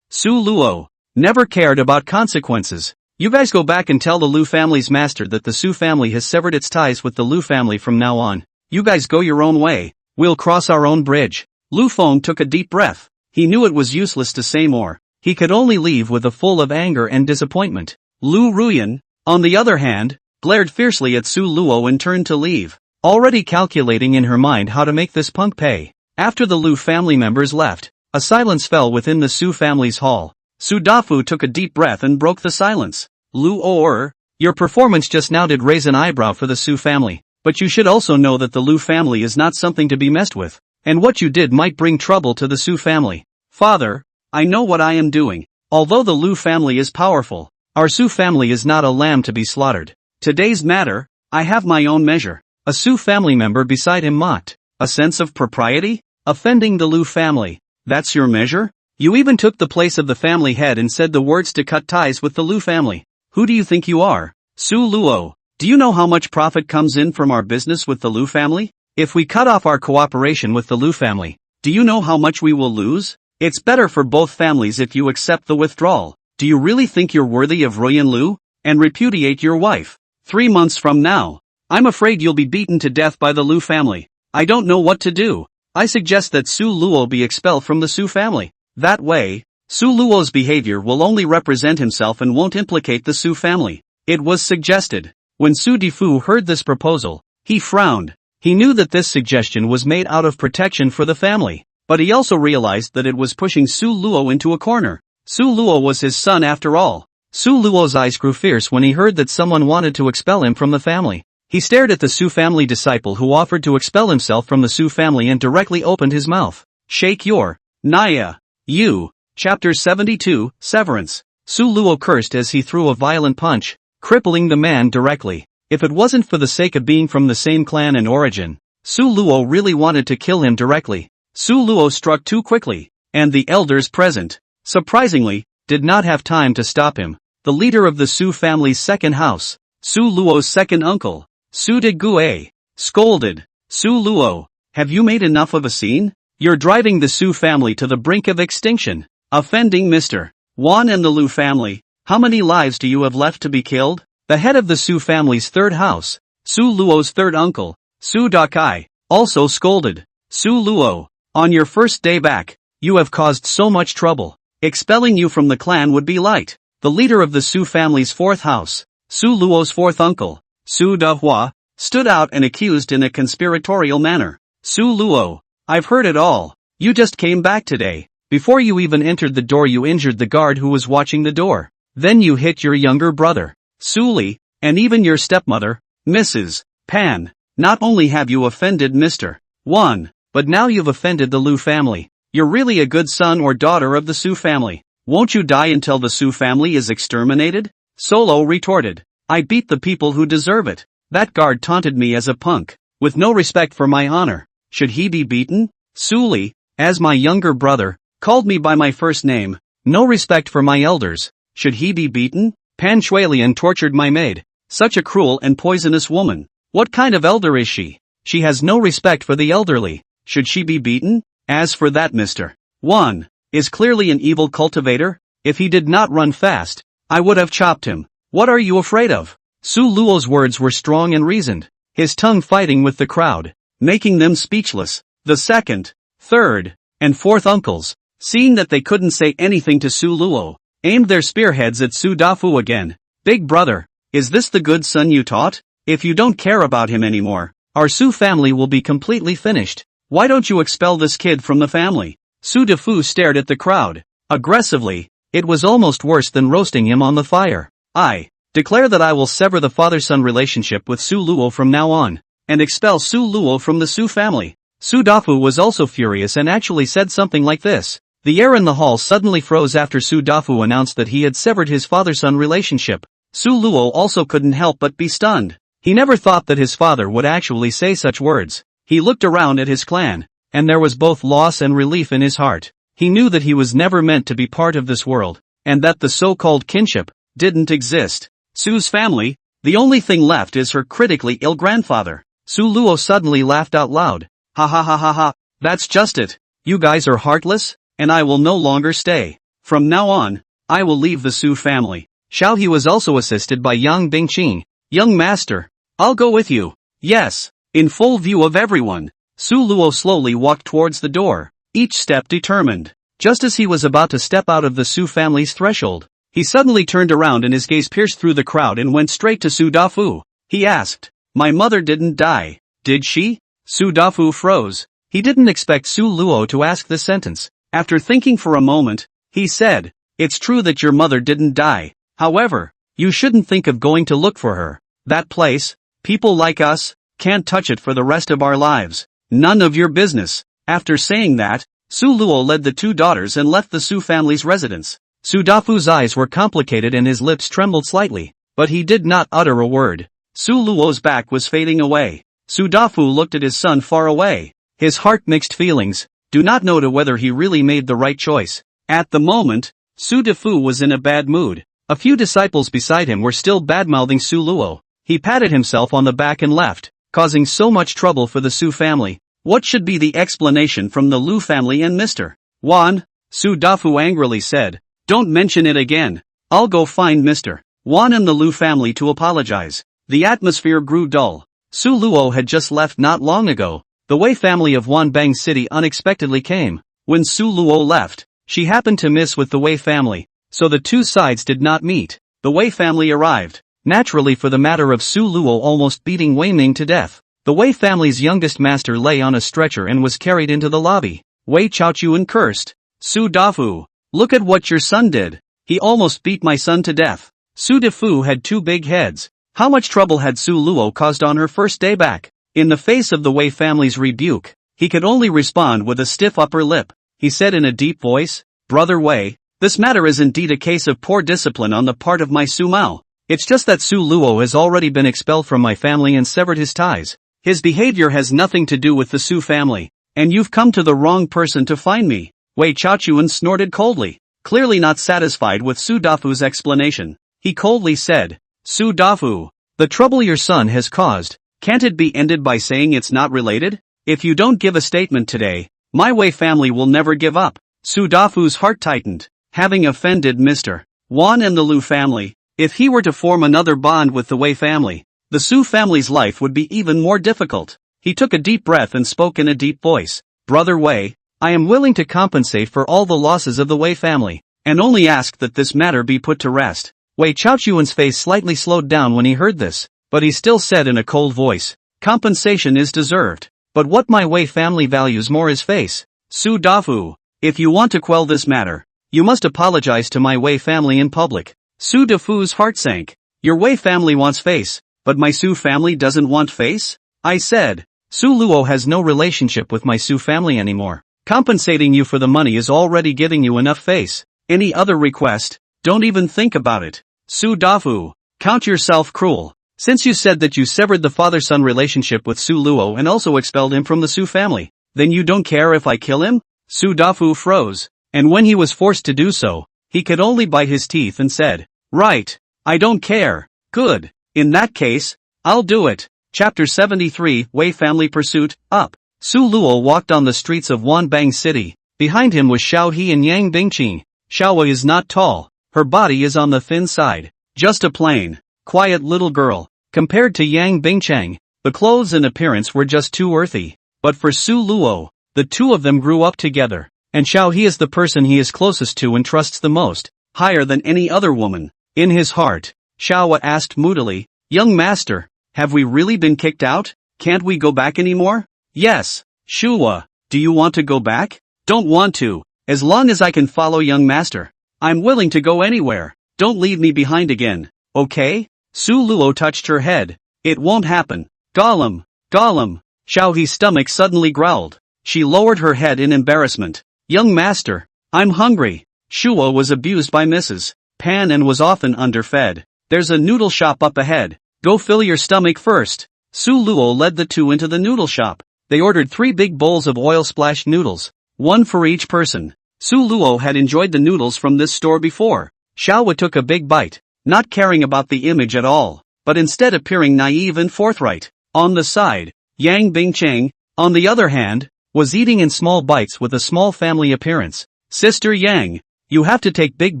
Su Luo, never cared about consequences. You guys go back and tell the Liu family's master that the Su family has severed its ties with the Liu family from now on. You guys go your own way. We'll cross our own bridge. Lu Feng took a deep breath. He knew it was useless to say more. He could only leave with a full of anger and disappointment. Liu Ruyan, on the other hand, glared fiercely at Su Luo and turned to leave, already calculating in her mind how to make this punk pay. After the Liu family members left, a silence fell within the Su family's hall. Su Dafu took a deep breath and broke the silence. Lu Or, your performance just now did raise an eyebrow for the Su family, but you should also know that the Liu family is not something to be messed with, and what you did might bring trouble to the Su family. Father, I know what I am doing. Although the Liu family is powerful, our Su family is not a lamb to be slaughtered. Today's matter, I have my own measure. A Su family member beside him mocked. A sense of propriety? Offending the Liu family. That's your measure? You even took the place of the family head and said the words to cut ties with the Liu family. Who do you think you are? Su Luo, do you know how much profit comes in from our business with the Liu family? If we cut off our cooperation with the Liu family, do you know how much we will lose? It's better for both families if you accept the withdrawal. Do you really think you're worthy of Ruyan Lu? And repudiate your wife? 3 months from now, I'm afraid you'll be beaten to death by the Liu family. I don't know what to do. I suggest that Su Luo be expelled from the Su family. That way, Su Luo's behavior will only represent himself and won't implicate the Su family. It was suggested. When Su Difu heard this proposal, he frowned. He knew that this suggestion was made out of protection for the family, but he also realized that it was pushing Su Luo into a corner. Su Luo was his son after all. Su Luo's eyes grew fierce when he heard that someone wanted to expel him from the family. He stared at the Su family disciple who offered to expel himself from the Su family and directly opened his mouth. Shake your Naya. You. Chapter 72, Severance. Su Luo cursed as he threw a violent punch, crippling the man directly. If it wasn't for the sake of being from the same clan and origin, Su Luo really wanted to kill him directly. Su Luo struck too quickly, and the elders present, surprisingly, did not have time to stop him. The leader of the Su family's second house, Su Luo's second uncle, Su de Gue, scolded. Su Luo, have you made enough of a scene? You're driving the Su family to the brink of extinction, offending Mr. Wan and the Liu family. How many lives do you have left to be killed? The head of the Su family's third house, Su Luo's third uncle, Su Dakai, also scolded. Su Luo, on your first day back, you have caused so much trouble. Expelling you from the clan would be light. The leader of the Su family's fourth house, Su Luo's fourth uncle, Su Dahua, stood out and accused in a conspiratorial manner. Su Luo, I've heard it all. You just came back today. Before you even entered the door you injured the guard who was watching the door. Then you hit your younger brother, Su Li, and even your stepmother, Mrs. Pan. Not only have you offended Mr. Wan, but now you've offended the Liu family. You're really a good son or daughter of the Su family. Won't you die until the Su family is exterminated? Solo retorted. I beat the people who deserve it. That guard taunted me as a punk, with no respect for my honor. Should he be beaten? Su Li, as my younger brother, called me by my first name. No respect for my elders. Should he be beaten? Pan Shuilian tortured my maid. Such a cruel and poisonous woman. What kind of elder is she? She has no respect for the elderly. Should she be beaten? As for that Mr. Wan, is clearly an evil cultivator. If he did not run fast, I would have chopped him. What are you afraid of? Su Luo's words were strong and reasoned, his tongue fighting with the crowd, making them speechless. The second, third, and fourth uncles, seeing that they couldn't say anything to Su Luo, aimed their spearheads at Su Dafu again. Big brother, is this the good son you taught? If you don't care about him anymore, our Su family will be completely finished. Why don't you expel this kid from the family? Su Dafu stared at the crowd, aggressively. It was almost worse than roasting him on the fire. I declare that I will sever the father-son relationship with Su Luo from now on, and expel Su Luo from the Su family. Su Dafu was also furious and actually said something like this. The air in the hall suddenly froze after Su Dafu announced that he had severed his father-son relationship. Su Luo also couldn't help but be stunned. He never thought that his father would actually say such words. He looked around at his clan, and there was both loss and relief in his heart. He knew that he was never meant to be part of this world, and that the so-called kinship didn't exist. Su's family, the only thing left is her critically ill grandfather. Su Luo suddenly laughed out loud. Ha ha ha ha ha, that's just it. You guys are heartless, and I will no longer stay. From now on, I will leave the Su family. Xiao He was also assisted by Yang Bingqing. Young master, I'll go with you. Yes. In full view of everyone, Su Luo slowly walked towards the door, each step determined. Just as he was about to step out of the Su family's threshold, he suddenly turned around and his gaze pierced through the crowd and went straight to Su Dafu. He asked, "My mother didn't die, did she?" Su Dafu froze. He didn't expect Su Luo to ask this sentence. After thinking for a moment, he said, "It's true that your mother didn't die. However, you shouldn't think of going to look for her. That place, people like us, can't touch it for the rest of our lives. None of your business." After saying that, Su Luo led the two daughters and left the Su family's residence. Su Dafu's eyes were complicated and his lips trembled slightly, but he did not utter a word. Su Luo's back was fading away. Su Dafu looked at his son far away. His heart mixed feelings, do not know to whether he really made the right choice. At the moment, Su Dafu was in a bad mood. A few disciples beside him were still badmouthing Su Luo. He patted himself on the back and left, causing so much trouble for the Su family. What should be the explanation from the Liu family and Mr. Wan? Su Dafu angrily said, "Don't mention it again. I'll go find Mr. Wan and the Liu family to apologize." The atmosphere grew dull. Su Luo had just left not long ago. The Wei family of Wanbang City unexpectedly came. When Su Luo left, she happened to miss with the Wei family, so the two sides did not meet. The Wei family arrived, naturally for the matter of Su Luo almost beating Wei Ming to death. The Wei family's youngest master lay on a stretcher and was carried into the lobby. Wei Qiaochuan cursed. Su Dafu. Look at what your son did. He almost beat my son to death. Su Dafu had 2 big heads. How much trouble had Su Luo caused on her first day back? In the face of the Wei family's rebuke, he could only respond with a stiff upper lip. He said in a deep voice, Brother Wei, this matter is indeed a case of poor discipline on the part of my Su Mao. It's just that Su Luo has already been expelled from my family and severed his ties. His behavior has nothing to do with the Su family, and you've come to the wrong person to find me. Wei Qiaochuan snorted coldly, clearly not satisfied with Su Dafu's explanation. He coldly said, Su Dafu, the trouble your son has caused, can't it be ended by saying it's not related? If you don't give a statement today, my Wei family will never give up. Su Dafu's heart tightened, having offended Mr. Wan and the Liu family. If he were to form another bond with the Wei family, the Su family's life would be even more difficult. He took a deep breath and spoke in a deep voice. Brother Wei, I am willing to compensate for all the losses of the Wei family, and only ask that this matter be put to rest. Wei Qiaochuan's face slightly slowed down when he heard this, but he still said in a cold voice, compensation is deserved, but what my Wei family values more is face. Su Dafu, if you want to quell this matter, you must apologize to my Wei family in public. Su Dafu's heart sank. Your Wei family wants face, but my Su family doesn't want face? I said. Su Luo has no relationship with my Su family anymore. Compensating you for the money is already giving you enough face. Any other request? Don't even think about it. Su Dafu, count yourself cruel. Since you said that you severed the father-son relationship with Su Luo and also expelled him from the Su family, then you don't care if I kill him? Su Dafu froze, and when he was forced to do so, he could only bite his teeth and said, right, I don't care. Good. In that case, I'll do it. Chapter 73, Wei Family Pursuit, Up. Su Luo walked on the streets of Wanbang City. Behind him was Xiao He and Yang Bingqing. Shawa is not tall. Her body is on the thin side. Just a plain, quiet little girl. Compared to Yang Bingchang, the clothes and appearance were just too earthy. But for Su Luo, the two of them grew up together. And Xiao He is the person he is closest to and trusts the most, higher than any other woman. In his heart, Shawa asked moodily, Young master, have we really been kicked out? Can't we go back anymore? Yes. Shua, do you want to go back? Don't want to, as long as I can follow young master. I'm willing to go anywhere. Don't leave me behind again, okay? Su Luo touched her head. It won't happen. Gollum, Gollum. Xiao He's stomach suddenly growled. She lowered her head in embarrassment. Young master, I'm hungry. Shua was abused by Mrs. Pan and was often underfed. There's a noodle shop up ahead. Go fill your stomach first. Su Luo led the two into the noodle shop. They ordered 3 big bowls of oil-splashed noodles, one for each person. Su Luo had enjoyed the noodles from this store before. Xiaowa took a big bite, not caring about the image at all, but instead appearing naive and forthright. On the side, Yang Bingcheng, on the other hand, was eating in small bites with a small family appearance. Sister Yang, you have to take big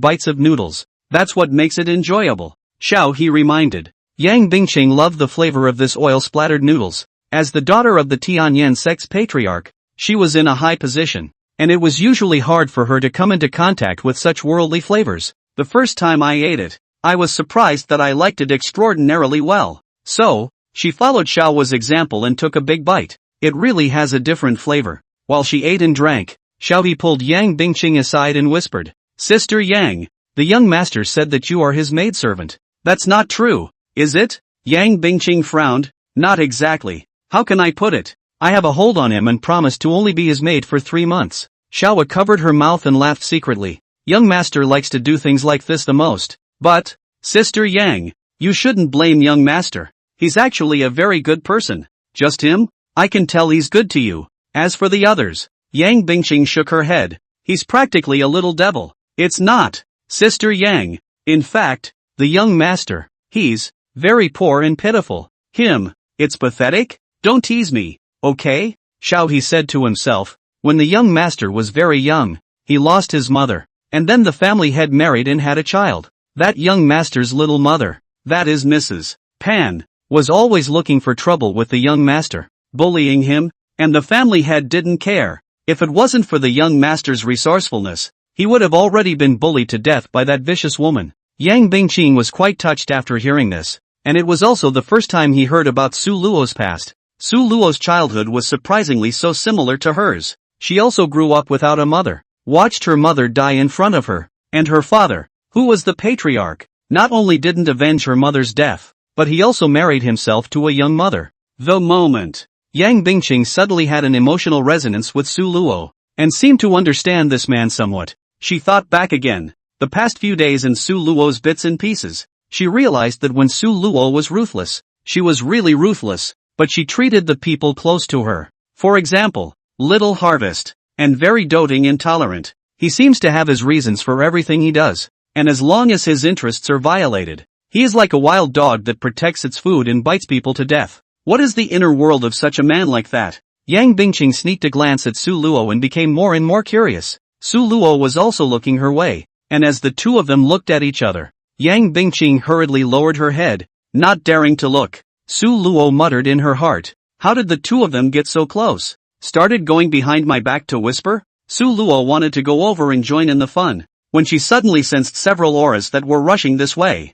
bites of noodles. That's what makes it enjoyable. Xiao He reminded. Yang Bingcheng loved the flavor of this oil-splattered noodles. As the daughter of the Tianyan sect's patriarch, she was in a high position, and it was usually hard for her to come into contact with such worldly flavors. The first time I ate it, I was surprised that I liked it extraordinarily well. So, she followed Xiaowa's example and took a big bite. It really has a different flavor. While she ate and drank, Xiao He pulled Yang Bingcheng aside and whispered, Sister Yang, the young master said that you are his maidservant. That's not true, is it? Yang Bingcheng frowned. Not exactly. How can I put it? I have a hold on him and promised to only be his maid for 3 months. Xiaowa covered her mouth and laughed secretly. Young master likes to do things like this the most. But, Sister Yang, you shouldn't blame young master. He's actually a very good person. Just him? I can tell he's good to you. As for the others, Yang Bingcheng shook her head. He's practically a little devil. It's not, Sister Yang. In fact, the young master, he's very poor and pitiful. Him, it's pathetic? Don't tease me, okay? Xiao He said to himself. When the young master was very young, he lost his mother, and then the family had married and had a child. That young master's little mother, that is Mrs. Pan, was always looking for trouble with the young master, bullying him, and the family head didn't care. If it wasn't for the young master's resourcefulness, he would have already been bullied to death by that vicious woman. Yang Bingqing was quite touched after hearing this, and it was also the first time he heard about Su Luo's past. Su Luo's childhood was surprisingly so similar to hers. She also grew up without a mother, watched her mother die in front of her, and her father, who was the patriarch, not only didn't avenge her mother's death, but he also married himself to a young mother. The moment Yang Bingqing suddenly had an emotional resonance with Su Luo, and seemed to understand this man somewhat. She thought back again, the past few days in Su Luo's bits and pieces. She realized that when Su Luo was ruthless, she was really ruthless, but she treated the people close to her. For example, Little Harvest, and very doting intolerant. He seems to have his reasons for everything he does, and as long as his interests are violated, he is like a wild dog that protects its food and bites people to death. What is the inner world of such a man like that? Yang Bingqing sneaked a glance at Su Luo and became more and more curious. Su Luo was also looking her way, and as the two of them looked at each other, Yang Bingqing hurriedly lowered her head, not daring to look. Su Luo muttered in her heart, how did the two of them get so close? Started going behind my back to whisper? Su Luo wanted to go over and join in the fun, when she suddenly sensed several auras that were rushing this way.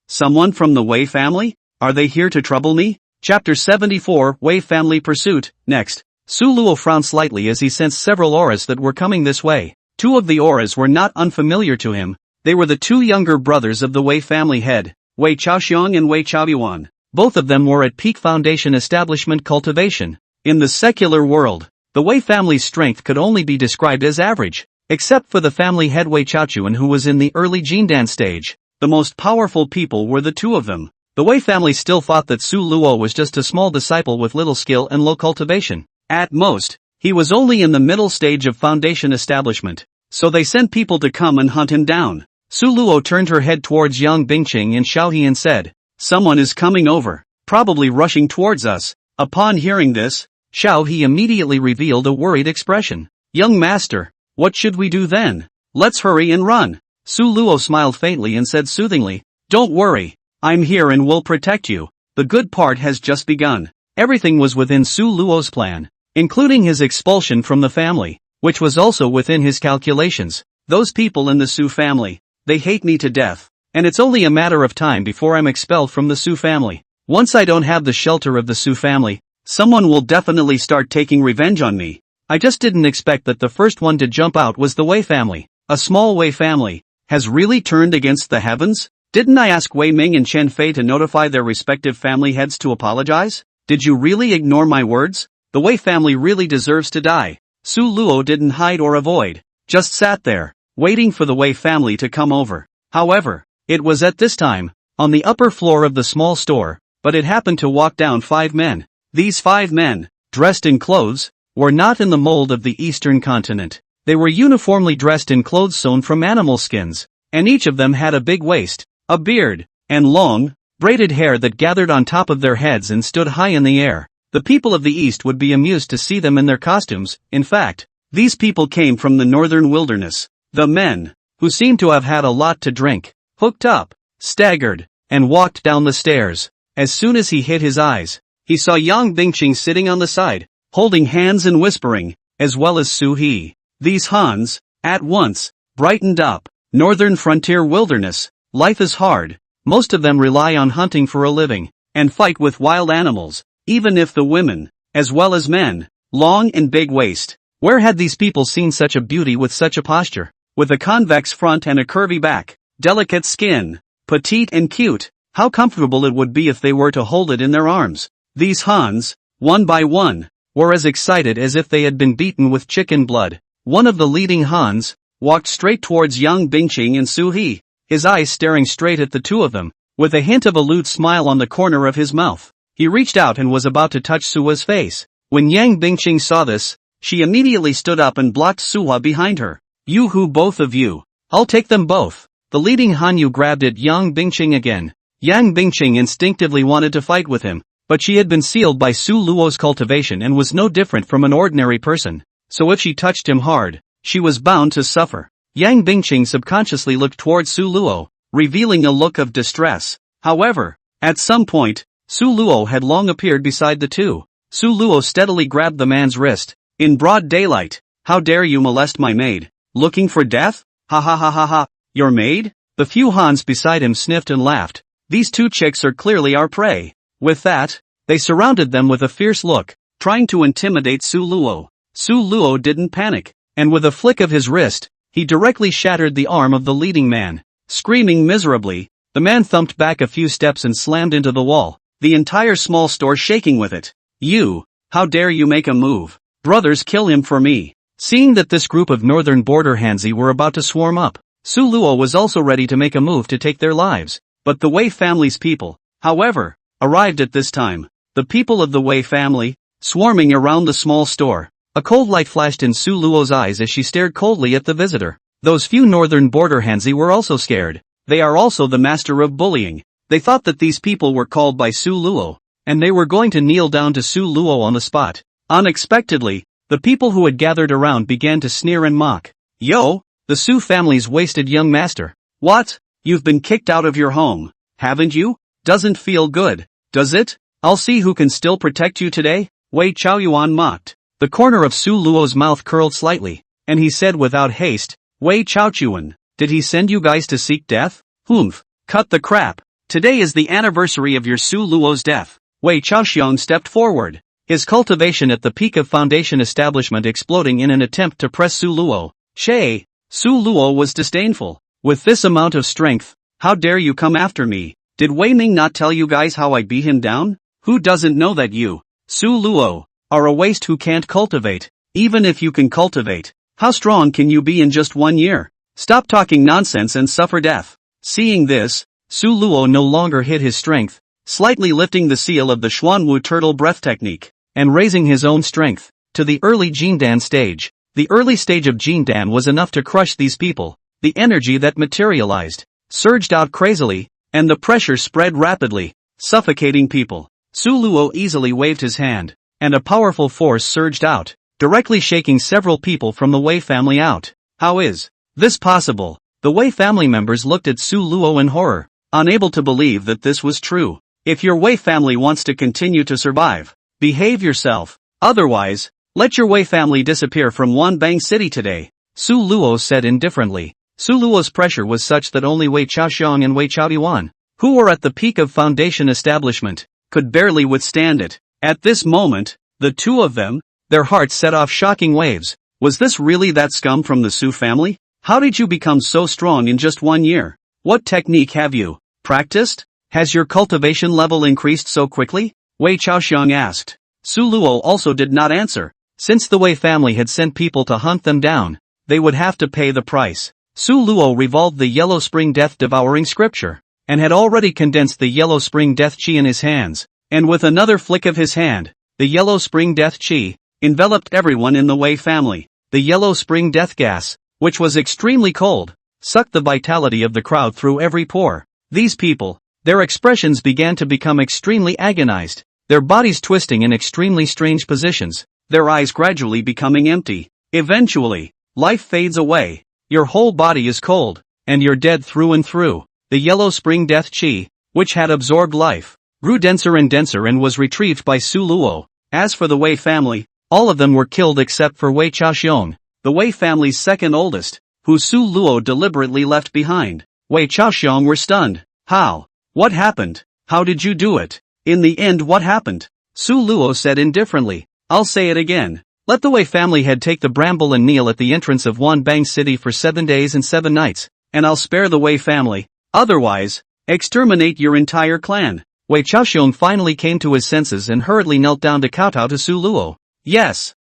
Someone from the Wei family? Are they here to trouble me? Chapter 74, Wei Family Pursuit. Next, Su Luo frowned slightly as he sensed several auras that were coming this way. Two of the auras were not unfamiliar to him. They were the two younger brothers of the Wei family head, Wei Chaoxiang and Wei Chaoyuan. Both of them were at peak foundation establishment cultivation. In the secular world, the Wei family's strength could only be described as average, except for the family head Wei Chaochuan, who was in the early Jindan stage. The most powerful people were the two of them. The Wei family still thought that Su Luo was just a small disciple with little skill and low cultivation. At most, he was only in the middle stage of foundation establishment, so they sent people to come and hunt him down. Su Luo turned her head towards Yang Bingqing and Xiaohe and said, someone is coming over, probably rushing towards us. Upon hearing this, Xiaohe immediately revealed a worried expression. Young master, what should we do then? Let's hurry and run. Su Luo smiled faintly and said soothingly, don't worry, I'm here and will protect you. The good part has just begun. Everything was within Su Luo's plan, including his expulsion from the family, which was also within his calculations. Those people in the Su family, they hate me to death, and it's only a matter of time before I'm expelled from the Su family. Once I don't have the shelter of the Su family, someone will definitely start taking revenge on me. I just didn't expect that the first one to jump out was the Wei family. A small Wei family has really turned against the heavens? Didn't I ask Wei Ming and Chen Fei to notify their respective family heads to apologize? Did you really ignore my words? The Wei family really deserves to die. Su Luo didn't hide or avoid, just sat there, waiting for the Wei family to come over. However, it was at this time, on the upper floor of the small store, but it happened to walk down 5 men. These 5 men, dressed in clothes, were not in the mold of the Eastern continent. They were uniformly dressed in clothes sewn from animal skins, and each of them had a big waist, a beard, and long, braided hair that gathered on top of their heads and stood high in the air. The people of the East would be amused to see them in their costumes. In fact, these people came from the northern wilderness. The men, who seemed to have had a lot to drink, hooked up, staggered, and walked down the stairs. As soon as he hit his eyes, he saw Yang Bingqing sitting on the side, holding hands and whispering, as well as Su He. These Hans, at once, brightened up. Northern frontier wilderness, life is hard. Most of them rely on hunting for a living, and fight with wild animals, even if the women, as well as men, long and big waist. Where had these people seen such a beauty with such a posture? With a convex front and a curvy back, delicate skin, petite and cute, how comfortable it would be if they were to hold it in their arms. These Hans, one by one, were as excited as if they had been beaten with chicken blood. One of the leading Hans walked straight towards Yang Bingqing and Su He, his eyes staring straight at the two of them, with a hint of a lewd smile on the corner of his mouth. He reached out and was about to touch Sua's face. When Yang Bingqing saw this, she immediately stood up and blocked Suwa behind her. You who, both of you? I'll take them both. The leading Hanyu grabbed at Yang Bingqing again. Yang Bingqing instinctively wanted to fight with him, but she had been sealed by Su Luo's cultivation and was no different from an ordinary person. So if she touched him hard, she was bound to suffer. Yang Bingqing subconsciously looked towards Su Luo, revealing a look of distress. However, at some point, Su Luo had long appeared beside the two. Su Luo steadily grabbed the man's wrist. In broad daylight, how dare you molest my maid? Looking for death? Ha ha ha ha ha, your maid? The few Hans beside him sniffed and laughed. These two chicks are clearly our prey. With that, They surrounded them with a fierce look, trying to intimidate Su Luo. Su Luo didn't panic, and with a flick of his wrist, he directly shattered the arm of the leading man. Screaming miserably, the man thumped back a few steps and slammed into the wall, the entire small store shaking with it. You, how dare you make a move? Brothers, kill him for me. Seeing that this group of northern border Hanzi were about to swarm up, Su Luo was also ready to make a move to take their lives. But the Wei family's people, however, arrived at this time. The people of the Wei family, swarming around the small store. A cold light flashed in Su Luo's eyes as she stared coldly at the visitor. Those few northern border Hanzi were also scared. They are also the master of bullying. They thought that these people were called by Su Luo, and they were going to kneel down to Su Luo on the spot. Unexpectedly, the people who had gathered around began to sneer and mock. Yo, the Su family's wasted young master. What? You've been kicked out of your home, haven't you? Doesn't feel good, does it? I'll see who can still protect you today. Wei Chaoyuan mocked. The corner of Su Luo's mouth curled slightly, and he said without haste, Wei Chaochuan, did he send you guys to seek death? Humph, cut the crap. Today is the anniversary of your Su Luo's death. Wei Chaoxiang stepped forward, his cultivation at the peak of foundation establishment exploding in an attempt to press Su Luo. Shay, Su Luo was disdainful. With this amount of strength, how dare you come after me? Did Wei Ming not tell you guys how I beat him down? Who doesn't know that you, Su Luo, are a waste who can't cultivate? Even if you can cultivate, how strong can you be in just 1 year? Stop talking nonsense and suffer death. Seeing this, Su Luo no longer hid his strength, slightly lifting the seal of the Xuanwu turtle breath technique, and raising his own strength to the early Jindan stage. The early stage of Jindan was enough to crush these people. The energy that materialized surged out crazily, and the pressure spread rapidly, suffocating people. Su Luo easily waved his hand, and a powerful force surged out, directly shaking several people from the Wei family out. How is this possible? The Wei family members looked at Su Luo in horror, unable to believe that this was true. If your Wei family wants to continue to survive, behave yourself. Otherwise, let your Wei family disappear from Wanbang City today, Su Luo said indifferently. Su Luo's pressure was such that only Wei Chaoxiang and Wei Chaoyuan, who were at the peak of foundation establishment, could barely withstand it. At this moment, the two of them, their hearts set off shocking waves. Was this really that scum from the Su family? How did you become so strong in just 1 year? What technique have you practiced? Has your cultivation level increased so quickly? Wei Chaoxiang asked. Su Luo also did not answer. Since the Wei family had sent people to hunt them down, they would have to pay the price. Su Luo revolved the Yellow Spring Death devouring scripture, and had already condensed the Yellow Spring Death Chi in his hands, and with another flick of his hand, the Yellow Spring Death Chi enveloped everyone in the Wei family. The Yellow Spring Death gas, which was extremely cold, sucked the vitality of the crowd through every pore. These people, their expressions began to become extremely agonized, their bodies twisting in extremely strange positions, their eyes gradually becoming empty. Eventually, life fades away, your whole body is cold, and you're dead through and through. The Yellow Spring Death Chi, which had absorbed life, grew denser and was retrieved by Su Luo. As for the Wei family, all of them were killed except for Wei Chaoxiang, the Wei family's second oldest, who Su Luo deliberately left behind. Wei Chaoxiang were stunned. How? What happened? How did you do it? In the end, what happened? Su Luo said indifferently. I'll say it again. Let the Wei family head take the bramble and kneel at the entrance of Wanbang City for 7 days and 7 nights, and I'll spare the Wei family. Otherwise, exterminate your entire clan. Wei Chaoxiang finally came to his senses and hurriedly knelt down to kowtow to Su Luo. Yes,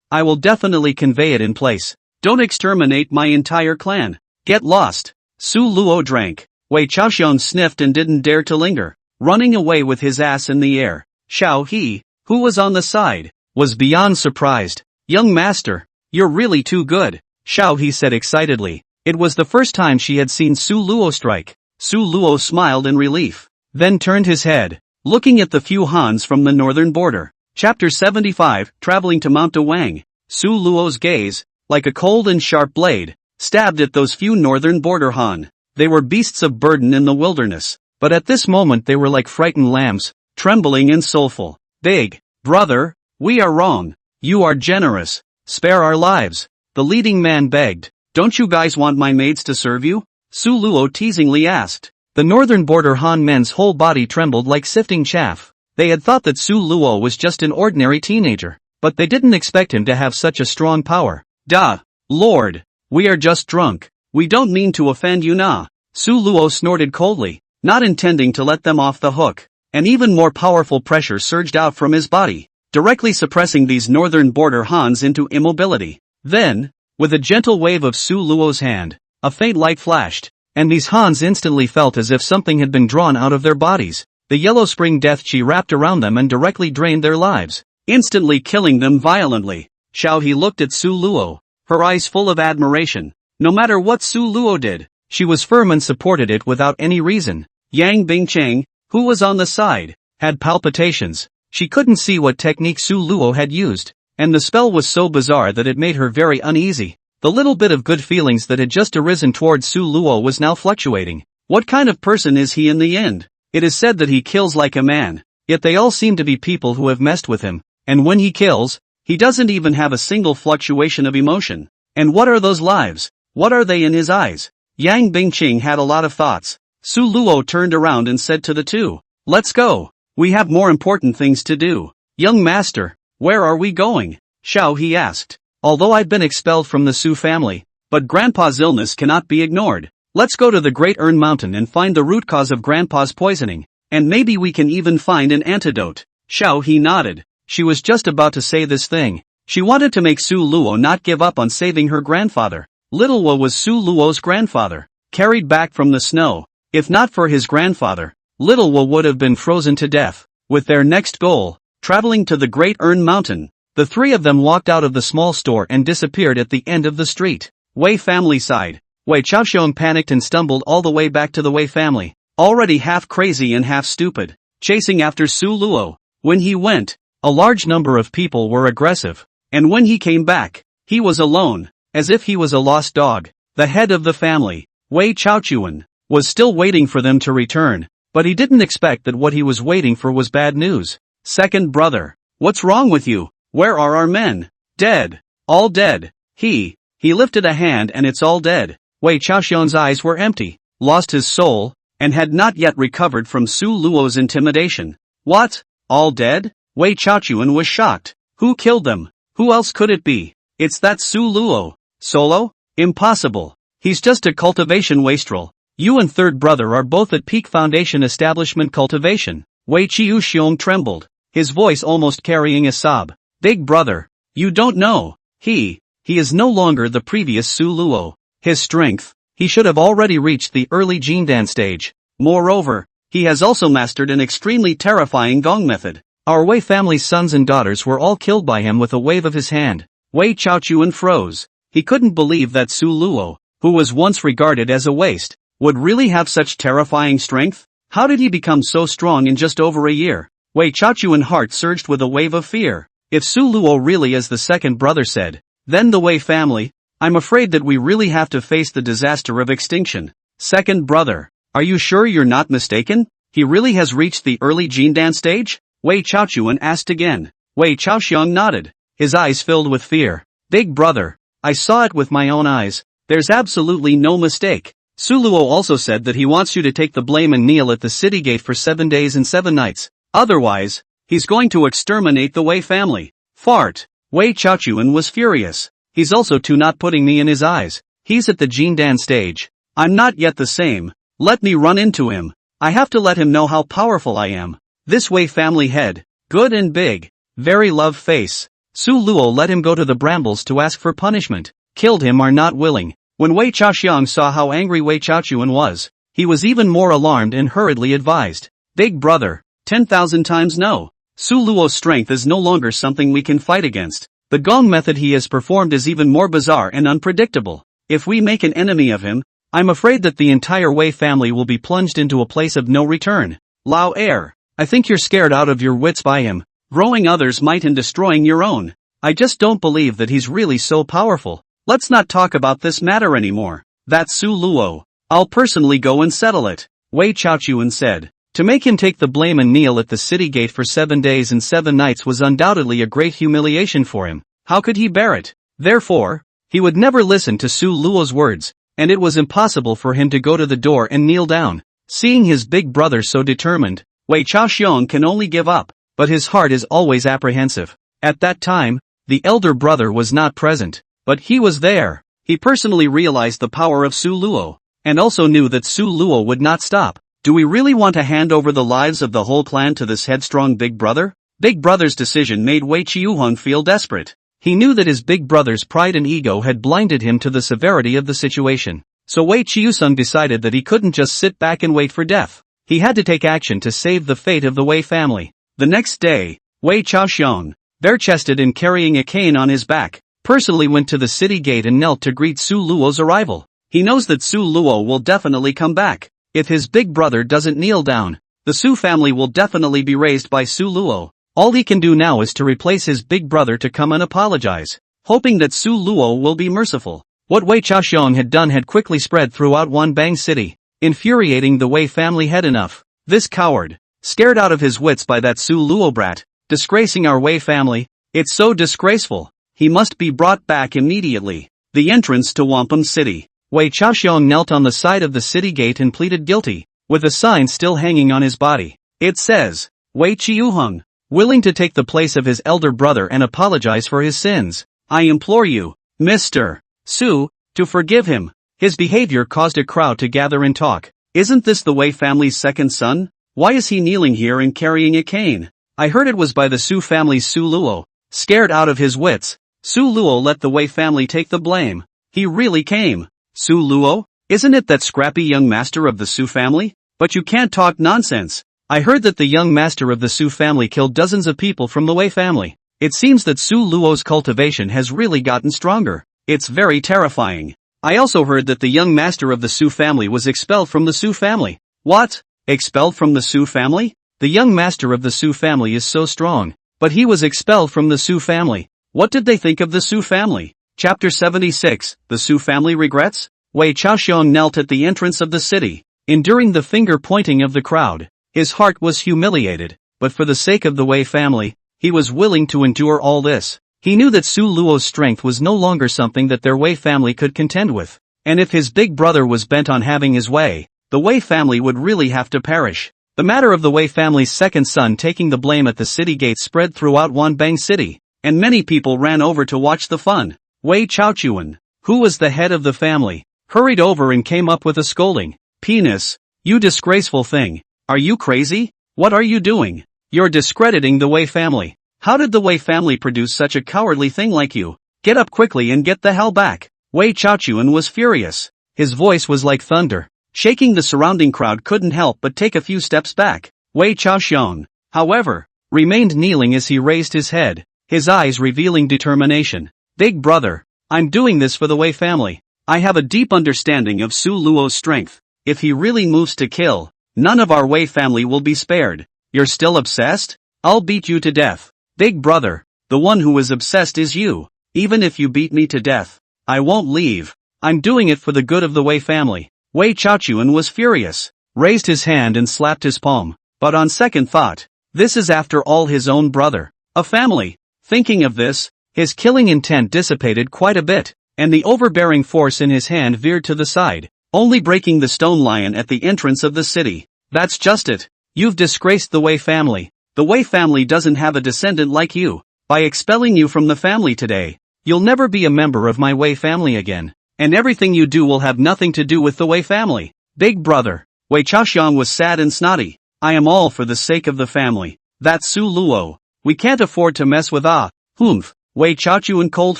I will definitely convey it in place. Don't exterminate my entire clan. Get lost. Su Luo drank. Wei Chaoxiang sniffed and didn't dare to linger, running away with his ass in the air. Xiao He, who was on the side, was beyond surprised. Young master, you're really too good, Xiao He said excitedly. It was the first time she had seen Su Luo strike. Su Luo smiled in relief, then turned his head, looking at the few Hans from the northern border. Chapter 75, Traveling to Mount Dawang. Su Luo's gaze, like a cold and sharp blade, stabbed at those few northern border Han. They were beasts of burden in the wilderness, but at this moment they were like frightened lambs, trembling and soulful. Big brother, we are wrong. You are generous. Spare our lives. The leading man begged. Don't you guys want my maids to serve you? Su Luo teasingly asked. The northern border Han men's whole body trembled like sifting chaff. They had thought that Su Luo was just an ordinary teenager, but they didn't expect him to have such a strong power. Duh! Lord! We are just drunk. We don't mean to offend you nah. Su Luo snorted coldly, not intending to let them off the hook. An even more powerful pressure surged out from his body, directly suppressing these northern border Hans into immobility. Then, with a gentle wave of Su Luo's hand, a faint light flashed, and these Hans instantly felt as if something had been drawn out of their bodies. The yellow spring death chi wrapped around them and directly drained their lives, instantly killing them violently. Xiao He looked at Su Luo, her eyes full of admiration. No matter what Su Luo did, she was firm and supported it without any reason. Yang Bingcheng, who was on the side, had palpitations. She couldn't see what technique Su Luo had used, and the spell was so bizarre that it made her very uneasy. The little bit of good feelings that had just arisen towards Su Luo was now fluctuating. What kind of person is he in the end? It is said that he kills like a man, yet they all seem to be people who have messed with him, and when he kills, he doesn't even have a single fluctuation of emotion. And what are those lives? What are they in his eyes? Yang Bingqing had a lot of thoughts. Su Luo turned around and said to the two, "Let's go. We have more important things to do." "Young master, where are we going?" Xiao He asked. "Although I've been expelled from the Su family, but Grandpa's illness cannot be ignored. Let's go to the Great Ern Mountain and find the root cause of Grandpa's poisoning, and maybe we can even find an antidote." Xiao He nodded. She was just about to say this thing. She wanted to make Su Luo not give up on saving her grandfather. Little Wu was Su Luo's grandfather, carried back from the snow. If not for his grandfather, Little Wu would have been frozen to death. With their next goal, traveling to the Great Ern Mountain, the three of them walked out of the small store and disappeared at the end of the street. Wei family sighed. Wei Qiaoxiang panicked and stumbled all the way back to the Wei family, already half crazy and half stupid, chasing after Su Luo. When he went, a large number of people were aggressive, and when he came back, he was alone, as if he was a lost dog. The head of the family, Wei Qiaochuan, was still waiting for them to return, but he didn't expect that what he was waiting for was bad news. "Second brother, what's wrong with you? Where are our men?" "Dead. All dead." He lifted a hand and it's all dead. Wei Qiaoxiang's eyes were empty, lost his soul, and had not yet recovered from Su Luo's intimidation. "What? All dead?" Wei Qiaochuan was shocked. "Who killed them? Who else could it be?" "It's that Su Luo." "Solo? Impossible. He's just a cultivation wastrel. You and third brother are both at peak foundation establishment cultivation." Wei Qiuxiong trembled, his voice almost carrying a sob. "Big brother, you don't know. He is no longer the previous Su Luo. His strength, he should have already reached the early Jindan stage. Moreover, he has also mastered an extremely terrifying gong method. Our Wei family's sons and daughters were all killed by him with a wave of his hand." Wei Qiaochuan froze. He couldn't believe that Su Luo, who was once regarded as a waste, would really have such terrifying strength. How did he become so strong in just over a year? Wei Qiaochuan's heart surged with a wave of fear. If Su Luo really is the second brother said, then the Wei family, I'm afraid that we really have to face the disaster of extinction. "Second brother, are you sure you're not mistaken? He really has reached the early Jindan stage?" Wei Qiaochuan asked again. Wei Qiaoxiang nodded, his eyes filled with fear. "Big brother, I saw it with my own eyes. There's absolutely no mistake. Su Luo also said that he wants you to take the blame and kneel at the city gate for 7 days and 7 nights. Otherwise, he's going to exterminate the Wei family." Fart. Wei Qiaochuan was furious. "He's also too not putting me in his eyes. He's at the Jindan stage. I'm not yet the same. Let me run into him. I have to let him know how powerful I am. This Wei family head, good and big, very love face." Su Luo let him go to the brambles to ask for punishment. Killed him are not willing. When Wei Qiaoxiang saw how angry Wei Qiaochuan was, he was even more alarmed and hurriedly advised. "Big brother, 10,000 times no. Su Luo's strength is no longer something we can fight against. The gong method he has performed is even more bizarre and unpredictable. If we make an enemy of him, I'm afraid that the entire Wei family will be plunged into a place of no return. Lao Air, I think you're scared out of your wits by him, growing others' might and destroying your own. I just don't believe that he's really so powerful. Let's not talk about this matter anymore. That's Su Luo. I'll personally go and settle it," Wei Qiaochuan said. To make him take the blame and kneel at the city gate for 7 days and 7 nights was undoubtedly a great humiliation for him. How could he bear it? Therefore, he would never listen to Su Luo's words, and it was impossible for him to go to the door and kneel down. Seeing his big brother so determined, Wei Xiaoxiao can only give up, but his heart is always apprehensive. At that time, the elder brother was not present, but he was there. He personally realized the power of Su Luo, and also knew that Su Luo would not stop. Do we really want to hand over the lives of the whole clan to this headstrong big brother? Big brother's decision made Wei Qiuheng feel desperate. He knew that his big brother's pride and ego had blinded him to the severity of the situation. So Wei Qiuheng decided that he couldn't just sit back and wait for death. He had to take action to save the fate of the Wei family. The next day, Wei Xiaoxiao, bare-chested and carrying a cane on his back, personally went to the city gate and knelt to greet Su Luo's arrival. He knows that Su Luo will definitely come back. If his big brother doesn't kneel down, the Su family will definitely be raised by Su Luo. All he can do now is to replace his big brother to come and apologize, hoping that Su Luo will be merciful. What Wei Xiaoxiao had done had quickly spread throughout Wanbang city, infuriating the Wei family head enough. This coward, scared out of his wits by that Su Luo brat, disgracing our Wei family, it's so disgraceful. He must be brought back immediately. The entrance to Wampum City. Wei Xiaoxiao knelt on the side of the city gate and pleaded guilty, with a sign still hanging on his body. It says, Wei Qiuheng, willing to take the place of his elder brother and apologize for his sins. I implore you, Mr. Su, to forgive him. His behavior caused a crowd to gather and talk. Isn't this the Wei family's second son? Why is he kneeling here and carrying a cane? I heard it was by the Su family's Su Luo. Scared out of his wits, Su Luo let the Wei family take the blame. He really came. Su Luo? Isn't it that scrappy young master of the Su family? But you can't talk nonsense. I heard that the young master of the Su family killed dozens of people from the Wei family. It seems that Su Luo's cultivation has really gotten stronger. It's very terrifying. I also heard that the young master of the Su family was expelled from the Su family. What? Expelled from the Su family? The young master of the Su family is so strong, but he was expelled from the Su family. What did they think of the Su family? Chapter 76, The Su Family Regrets? Wei Xiaoxiao knelt at the entrance of the city, enduring the finger-pointing of the crowd. His heart was humiliated, but for the sake of the Wei family, he was willing to endure all this. He knew that Su Luo's strength was no longer something that their Wei family could contend with. And if his big brother was bent on having his way, the Wei family would really have to perish. The matter of the Wei family's second son taking the blame at the city gate spread throughout Wanbang City, and many people ran over to watch the fun. Wei Qiaochuan, who was the head of the family, hurried over and came up with a scolding. Penis, you disgraceful thing. Are you crazy? What are you doing? You're discrediting the Wei family. How did the Wei family produce such a cowardly thing like you? Get up quickly and get the hell back. Wei Qiaochuan was furious. His voice was like thunder. Shaking the surrounding crowd couldn't help but take a few steps back. Wei Qiaoxiao, however, remained kneeling as he raised his head, his eyes revealing determination. Big brother, I'm doing this for the Wei family. I have a deep understanding of Su Luo's strength. If he really moves to kill, none of our Wei family will be spared. You're still obsessed? I'll beat you to death. Big brother, the one who is obsessed is you. Even if you beat me to death, I won't leave. I'm doing it for the good of the Wei family. Wei Qiaochuan was furious, raised his hand and slapped his palm. But on second thought, this is after all his own brother. A family. Thinking of this, his killing intent dissipated quite a bit, and the overbearing force in his hand veered to the side, only breaking the stone lion at the entrance of the city. That's just it. You've disgraced the Wei family. The Wei family doesn't have a descendant like you. By expelling you from the family today, you'll never be a member of my Wei family again, and everything you do will have nothing to do with the Wei family. Big brother. Wei Qiaoxiao was sad and snotty. I am all for the sake of the family. That's Su Luo. We can't afford to mess with Humph. Wei Qiaochuan cold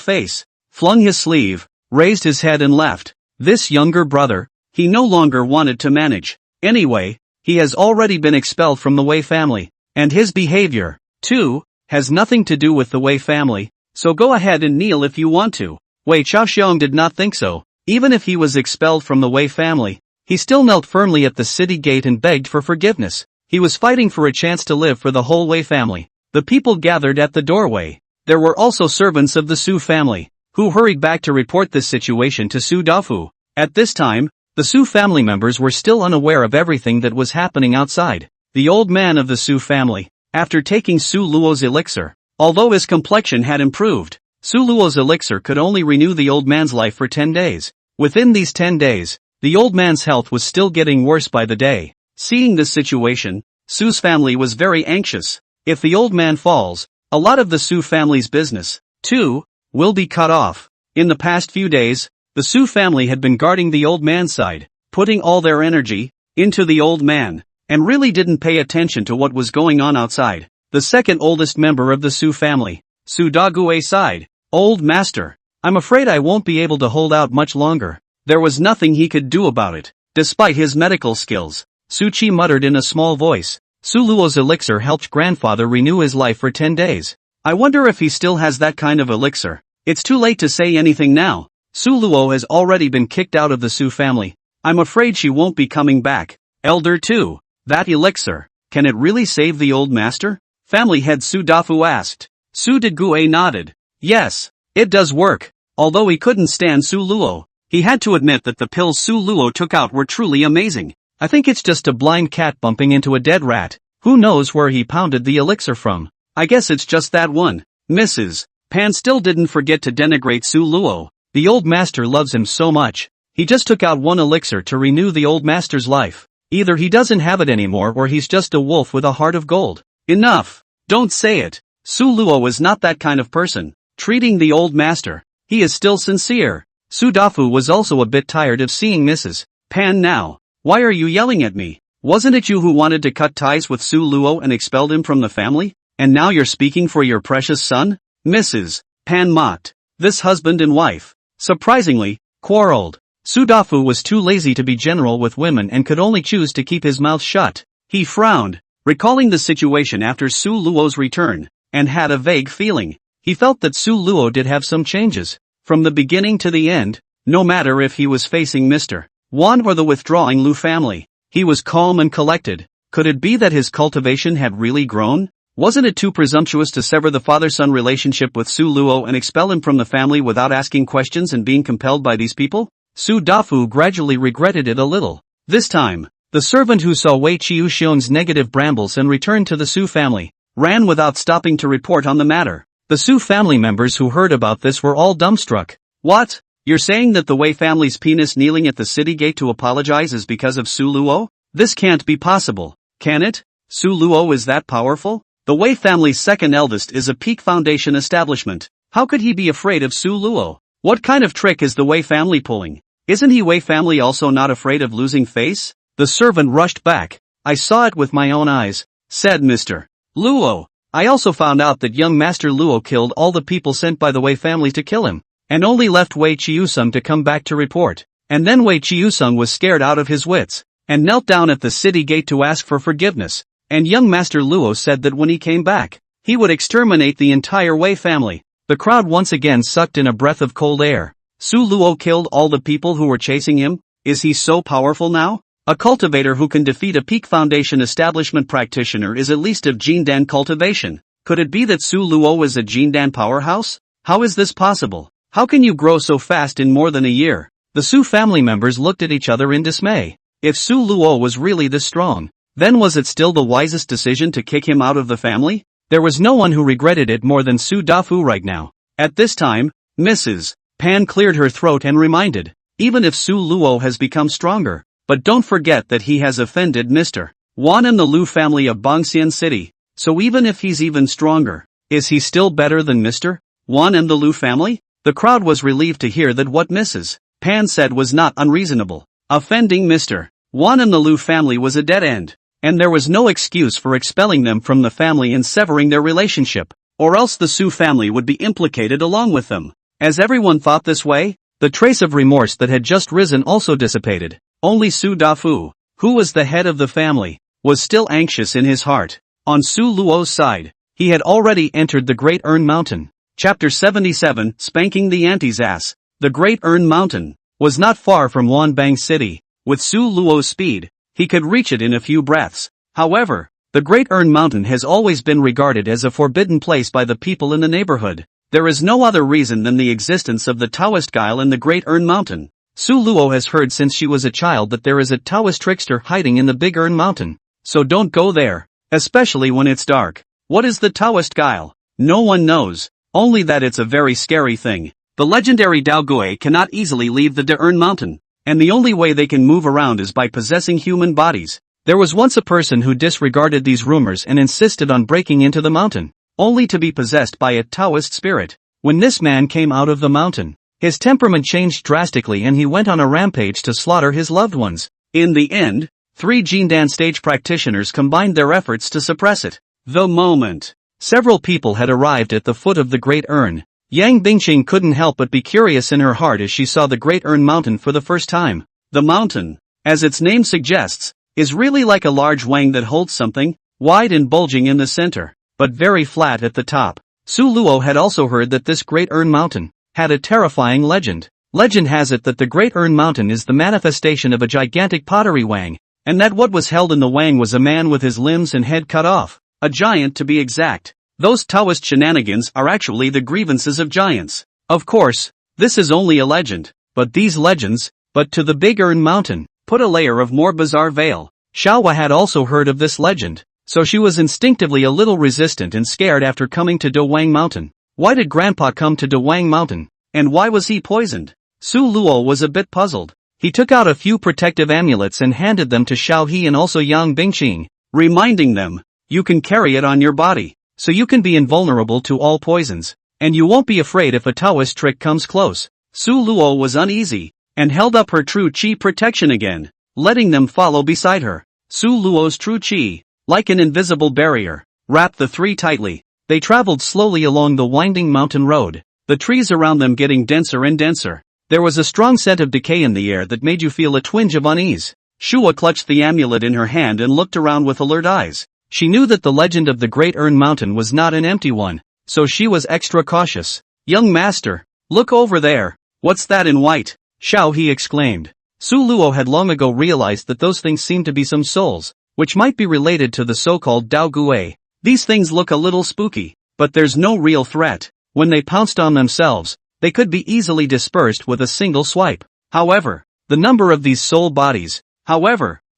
face, flung his sleeve, raised his head and left. This younger brother, he no longer wanted to manage. Anyway, he has already been expelled from the Wei family, and his behavior, too, has nothing to do with the Wei family, so go ahead and kneel if you want to. Wei Qiaoxiao did not think so. Even if he was expelled from the Wei family, he still knelt firmly at the city gate and begged for forgiveness. He was fighting for a chance to live for the whole Wei family. The people gathered at the doorway. There were also servants of the Su family, who hurried back to report this situation to Su Dafu. At this time, the Su family members were still unaware of everything that was happening outside. The old man of the Su family, after taking Su Luo's elixir, although his complexion had improved, Su Luo's elixir could only renew the old man's life for 10 days. Within these 10 days, the old man's health was still getting worse by the day. Seeing this situation, Su's family was very anxious. If the old man falls, a lot of the Su family's business, too, will be cut off. In the past few days, the Su family had been guarding the old man's side, putting all their energy into the old man, and really didn't pay attention to what was going on outside. The second oldest member of the Su family, Su Dague sighed. Old master, I'm afraid I won't be able to hold out much longer. There was nothing he could do about it. Despite his medical skills, Su Qi muttered in a small voice. Su Luo's elixir helped grandfather renew his life for 10 days. I wonder if he still has that kind of elixir. It's too late to say anything now. Su Luo has already been kicked out of the Su family. I'm afraid she won't be coming back. Elder 2. That elixir, can it really save the old master? Family head Su Dafu asked. Su Degue nodded. Yes, it does work. Although he couldn't stand Su Luo, he had to admit that the pills Su Luo took out were truly amazing. I think it's just a blind cat bumping into a dead rat. Who knows where he pounded the elixir from? I guess it's just that one. Mrs. Pan still didn't forget to denigrate Su Luo. The old master loves him so much. He just took out one elixir to renew the old master's life. Either he doesn't have it anymore or he's just a wolf with a heart of gold. Enough. Don't say it. Su Luo is not that kind of person. Treating the old master. He is still sincere. Su Dafu was also a bit tired of seeing Mrs. Pan now. Why are you yelling at me? Wasn't it you who wanted to cut ties with Su Luo and expelled him from the family? And now you're speaking for your precious son? Mrs. Pan mocked. This husband and wife, surprisingly, quarreled. Su Dafu was too lazy to be general with women and could only choose to keep his mouth shut. He frowned, recalling the situation after Su Luo's return, and had a vague feeling. He felt that Su Luo did have some changes. From the beginning to the end, no matter if he was facing Mr. Wan or the withdrawing Lu family, he was calm and collected. Could it be that his cultivation had really grown? Wasn't it too presumptuous to sever the father-son relationship with Su Luo and expel him from the family without asking questions and being compelled by these people? Su Dafu gradually regretted it a little. This time, the servant who saw Wei Qiuxiong's negative brambles and returned to the Su family, ran without stopping to report on the matter. The Su family members who heard about this were all dumbstruck. What? You're saying that the Wei family's penis kneeling at the city gate to apologize is because of Su Luo? This can't be possible, can it? Su Luo is that powerful? The Wei family's second eldest is a peak foundation establishment. How could he be afraid of Su Luo? What kind of trick is the Wei family pulling? Isn't he Wei family also not afraid of losing face? The servant rushed back. I saw it with my own eyes, said Mr. Luo. I also found out that young Master Luo killed all the people sent by the Wei family to kill him, and only left Wei Qiusung to come back to report. And then Wei Qiusung was scared out of his wits, and knelt down at the city gate to ask for forgiveness. And young Master Luo said that when he came back, he would exterminate the entire Wei family. The crowd once again sucked in a breath of cold air. Su Luo killed all the people who were chasing him? Is he so powerful now? A cultivator who can defeat a peak foundation establishment practitioner is at least of Jindan cultivation. Could it be that Su Luo is a Jindan powerhouse? How is this possible? How can you grow so fast in more than a year? The Su family members looked at each other in dismay. If Su Luo was really this strong, then was it still the wisest decision to kick him out of the family? There was no one who regretted it more than Su Dafu right now. At this time, Mrs. Pan cleared her throat and reminded, even if Su Luo has become stronger, but don't forget that he has offended Mr. Wan and the Lu family of Bangxian City, so even if he's even stronger, is he still better than Mr. Wan and the Lu family? The crowd was relieved to hear that what Mrs. Pan said was not unreasonable. Offending Mr. Wan and the Lu family was a dead end, and there was no excuse for expelling them from the family and severing their relationship, or else the Su family would be implicated along with them. As everyone thought this way, the trace of remorse that had just risen also dissipated. Only Su Dafu, who was the head of the family, was still anxious in his heart. On Su Luo's side, he had already entered the Great Ern Mountain. Chapter 77, Spanking the Auntie's Ass. The Great Ern Mountain was not far from Wanbang City. With Su Luo's speed, he could reach it in a few breaths. However, the Great Ern Mountain has always been regarded as a forbidden place by the people in the neighborhood. There is no other reason than the existence of the Taoist guile in the Great Ern Mountain. Su Luo has heard since she was a child that there is a Taoist trickster hiding in the Big Ern Mountain. So don't go there, especially when it's dark. What is the Taoist guile? No one knows, only that it's a very scary thing. The legendary Daogui cannot easily leave the De Ern Mountain, and the only way they can move around is by possessing human bodies. There was once a person who disregarded these rumors and insisted on breaking into the mountain, only to be possessed by a Taoist spirit. When this man came out of the mountain, his temperament changed drastically and he went on a rampage to slaughter his loved ones. In the end, 3 Jindan stage practitioners combined their efforts to suppress it. The moment several people had arrived at the foot of the Great Urn, Yang Bingqing couldn't help but be curious in her heart as she saw the Great Urn Mountain for the first time. The mountain, as its name suggests, is really like a large wang that holds something, wide and bulging in the center, but very flat at the top. Su Luo had also heard that this Great Urn Mountain had a terrifying legend. Legend has it that the Great Urn Mountain is the manifestation of a gigantic pottery wang, and that what was held in the wang was a man with his limbs and head cut off. A giant to be exact. Those Taoist shenanigans are actually the grievances of giants. Of course, this is only a legend, but these legends, but to the Big Urn Mountain, put a layer of more bizarre veil. Shawa had also heard of this legend, so she was instinctively a little resistant and scared after coming to Duwang Mountain. Why did Grandpa come to Duwang Mountain, and why was he poisoned? Su Luo was a bit puzzled. He took out a few protective amulets and handed them to Xiao He and also Yang Bingqing, reminding them, you can carry it on your body, so you can be invulnerable to all poisons, and you won't be afraid if a Taoist trick comes close. Su Luo was uneasy, and held up her true qi protection again, letting them follow beside her. Su Luo's true qi, like an invisible barrier, wrapped the 3 tightly. They traveled slowly along the winding mountain road, the trees around them getting denser and denser. There was a strong scent of decay in the air that made you feel a twinge of unease. Shua clutched the amulet in her hand and looked around with alert eyes. She knew that the legend of the Great Urn Mountain was not an empty one, so she was extra cautious. Young master, look over there. What's that in white? Xiao He exclaimed. Su Luo had long ago realized that those things seemed to be some souls, which might be related to the so-called Dao Gui. These things look a little spooky, but there's no real threat. When they pounced on themselves, they could be easily dispersed with a single swipe. However, the number of these soul bodies,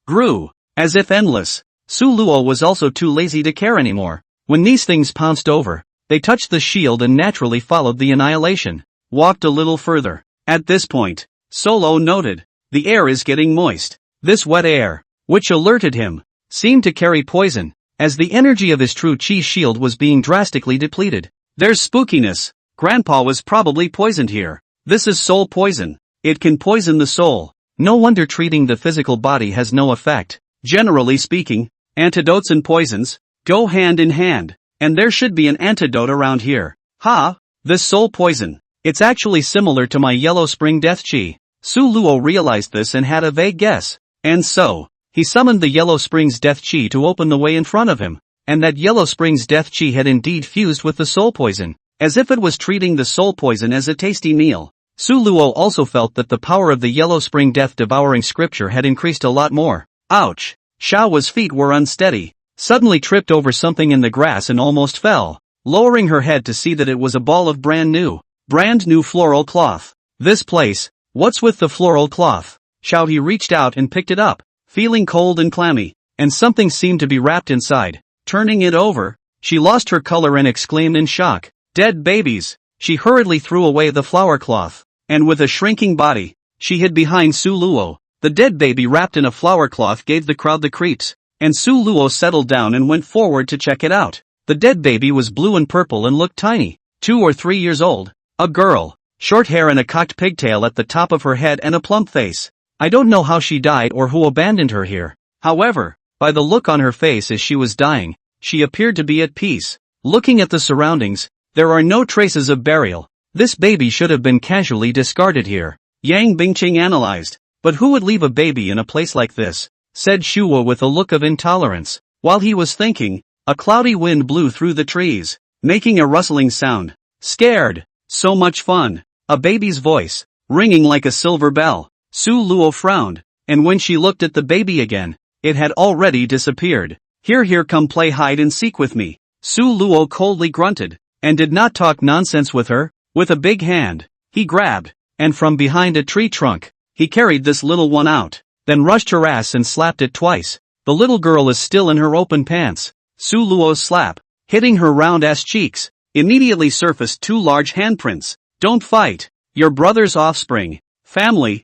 grew, as if endless. Su Luo was also too lazy to care anymore. When these things pounced over, they touched the shield and naturally followed the annihilation. Walked a little further. At this point, Solo noted, the air is getting moist. This wet air, which alerted him, seemed to carry poison, as the energy of his true qi shield was being drastically depleted. There's spookiness. Grandpa was probably poisoned here. This is soul poison. It can poison the soul. No wonder treating the physical body has no effect. Generally speaking, antidotes and poisons go hand in hand, and there should be an antidote around here. This soul poison. It's actually similar to my Yellow Spring Death Qi. Su Luo realized this and had a vague guess. And so, he summoned the Yellow Springs Death Qi to open the way in front of him, and that Yellow Springs Death Qi had indeed fused with the soul poison, as if it was treating the soul poison as a tasty meal. Su Luo also felt that the power of the Yellow Spring Death Devouring Scripture had increased a lot more. Ouch! Xiao's feet were unsteady, suddenly tripped over something in the grass and almost fell, lowering her head to see that it was a ball of brand new floral cloth. This place, what's with the floral cloth? Xiao He reached out and picked it up, feeling cold and clammy, and something seemed to be wrapped inside. Turning it over, she lost her color and exclaimed in shock, dead babies! She hurriedly threw away the flower cloth, and with a shrinking body, she hid behind Su Luo. The dead baby wrapped in a flower cloth gave the crowd the creeps, and Su Luo settled down and went forward to check it out. The dead baby was blue and purple and looked tiny, 2 or 3 years old. A girl, short hair and a cocked pigtail at the top of her head and a plump face. I don't know how she died or who abandoned her here. However, by the look on her face as she was dying, she appeared to be at peace. Looking at the surroundings, there are no traces of burial. This baby should have been casually discarded here. Yang Bingqing analyzed. But who would leave a baby in a place like this? Said Shua with a look of intolerance. While he was thinking, a cloudy wind blew through the trees, making a rustling sound. Scared. So much fun. A baby's voice, ringing like a silver bell. Su Luo frowned, and when she looked at the baby again, it had already disappeared. Here come play hide and seek with me. Su Luo coldly grunted, and did not talk nonsense with her. With a big hand, he grabbed, and from behind a tree trunk, he carried this little one out, then rushed her ass and slapped it twice. The little girl is still in her open pants. Su Luo's slap, hitting her round ass cheeks, immediately surfaced 2 large handprints. Don't fight. Your brother's offspring. Family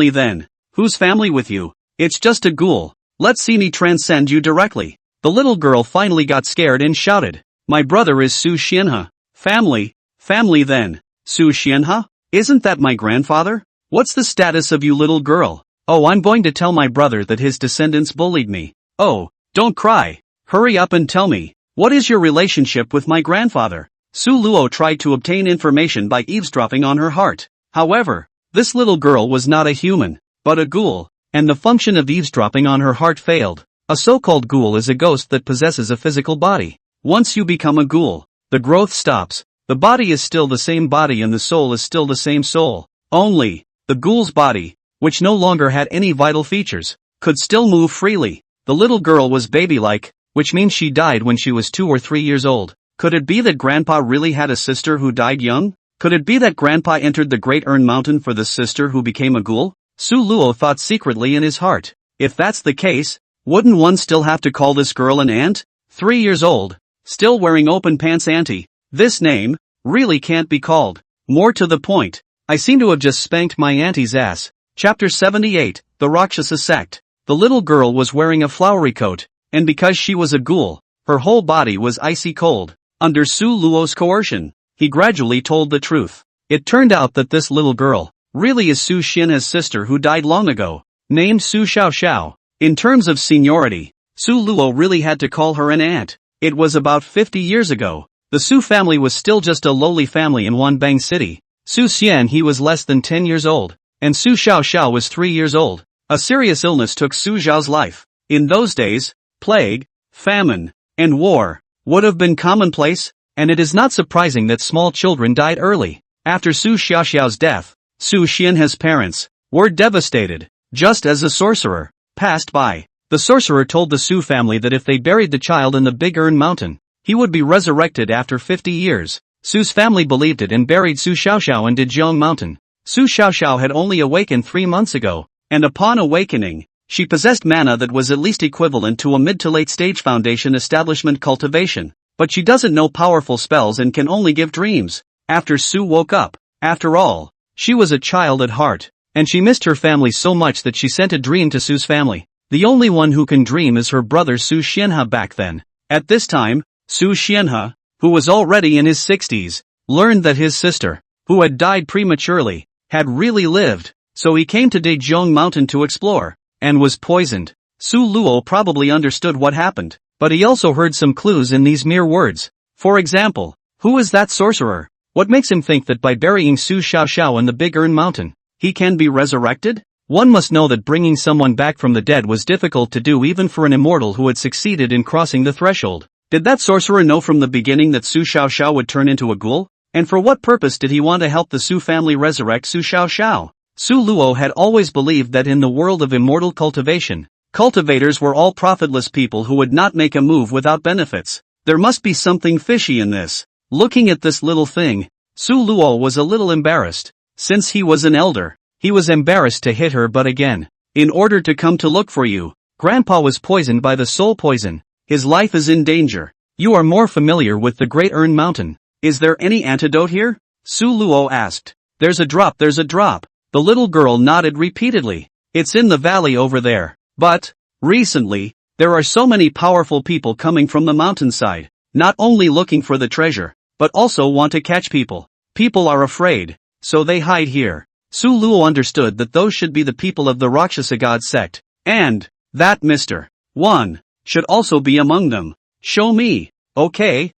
then. Whose family with you? It's just a ghoul. Let's see me transcend you directly. The little girl finally got scared and shouted, "My brother is Su Xianhe. Family then. Su Xianhe? Isn't that my grandfather? What's the status of you, little girl?" "Oh, I'm going to tell my brother that his descendants bullied me." "Oh, don't cry. Hurry up and tell me, what is your relationship with my grandfather?" Su Luo tried to obtain information by eavesdropping on her heart. However, this little girl was not a human, but a ghoul, and the function of eavesdropping on her heart failed. A so-called ghoul is a ghost that possesses a physical body. Once you become a ghoul, the growth stops. The body is still the same body and the soul is still the same soul. Only, the ghoul's body, which no longer had any vital features, could still move freely. The little girl was baby-like, which means she died when she was 2 or 3 years old. Could it be that Grandpa really had a sister who died young? Could it be that Grandpa entered the Great Ern Mountain for the sister who became a ghoul? Su Luo thought secretly in his heart. If that's the case, wouldn't one still have to call this girl an aunt? 3 years old, still wearing open pants auntie. This name really can't be called. More to the point, I seem to have just spanked my auntie's ass. Chapter 78, The Rakshasa Sect. The little girl was wearing a flowery coat, and because she was a ghoul, her whole body was icy cold. Under Su Luo's coercion, he gradually told the truth. It turned out that this little girl really is Su Xianhe's sister who died long ago, named Su Xiaoxiao. In terms of seniority, Su Luo really had to call her an aunt. It was about 50 years ago. The Su family was still just a lowly family in Wanbang City. Su Xianhe was less than 10 years old, and Su Xiaoxiao was 3 years old. A serious illness took Su Xiao's life. In those days, plague, famine, and war would have been commonplace, and it is not surprising that small children died early. After Su Xiaoxiao's death, Su Xianhe's parents were devastated. Just as a sorcerer passed by, the sorcerer told the Su family that if they buried the child in the Big Ern Mountain, he would be resurrected after 50 years. Su's family believed it and buried Su Xiaoxiao in Dezhong Mountain. Su Xiaoxiao had only awakened 3 months ago, and upon awakening, she possessed mana that was at least equivalent to a mid to late stage foundation establishment cultivation. But she doesn't know powerful spells and can only give dreams. After Su woke up, after all, she was a child at heart, and she missed her family so much that she sent a dream to Su's family. The only one who can dream is her brother Su Xianhe back then. At this time, Su Xianhe, who was already in his 60s, learned that his sister, who had died prematurely, had really lived, so he came to Dezhong Mountain to explore, and was poisoned. Su Luo probably understood what happened, but he also heard some clues in these mere words. For example, who is that sorcerer? What makes him think that by burying Su Xiaoxiao in the Big Ern Mountain, he can be resurrected? One must know that bringing someone back from the dead was difficult to do even for an immortal who had succeeded in crossing the threshold. Did that sorcerer know from the beginning that Su Xiaoxiao would turn into a ghoul? And for what purpose did he want to help the Su family resurrect Su Xiaoxiao? Su Luo had always believed that in the world of immortal cultivation, cultivators were all profitless people who would not make a move without benefits. There must be something fishy in this. Looking at this little thing, Su Luo was a little embarrassed. Since he was an elder, he was embarrassed to hit her, but again, in order to come to look for you, Grandpa was poisoned by the soul poison. His life is in danger. You are more familiar with the Great Ern Mountain. Is there any antidote here? Su Luo asked. There's a drop. The little girl nodded repeatedly. It's in the valley over there. But, recently, there are so many powerful people coming from the mountainside, not only looking for the treasure, but also want to catch people. People are afraid, so they hide here. Su Luo understood that those should be the people of the Rakshasa God sect, and that Mr. 1 should also be among them. Show me. Okay,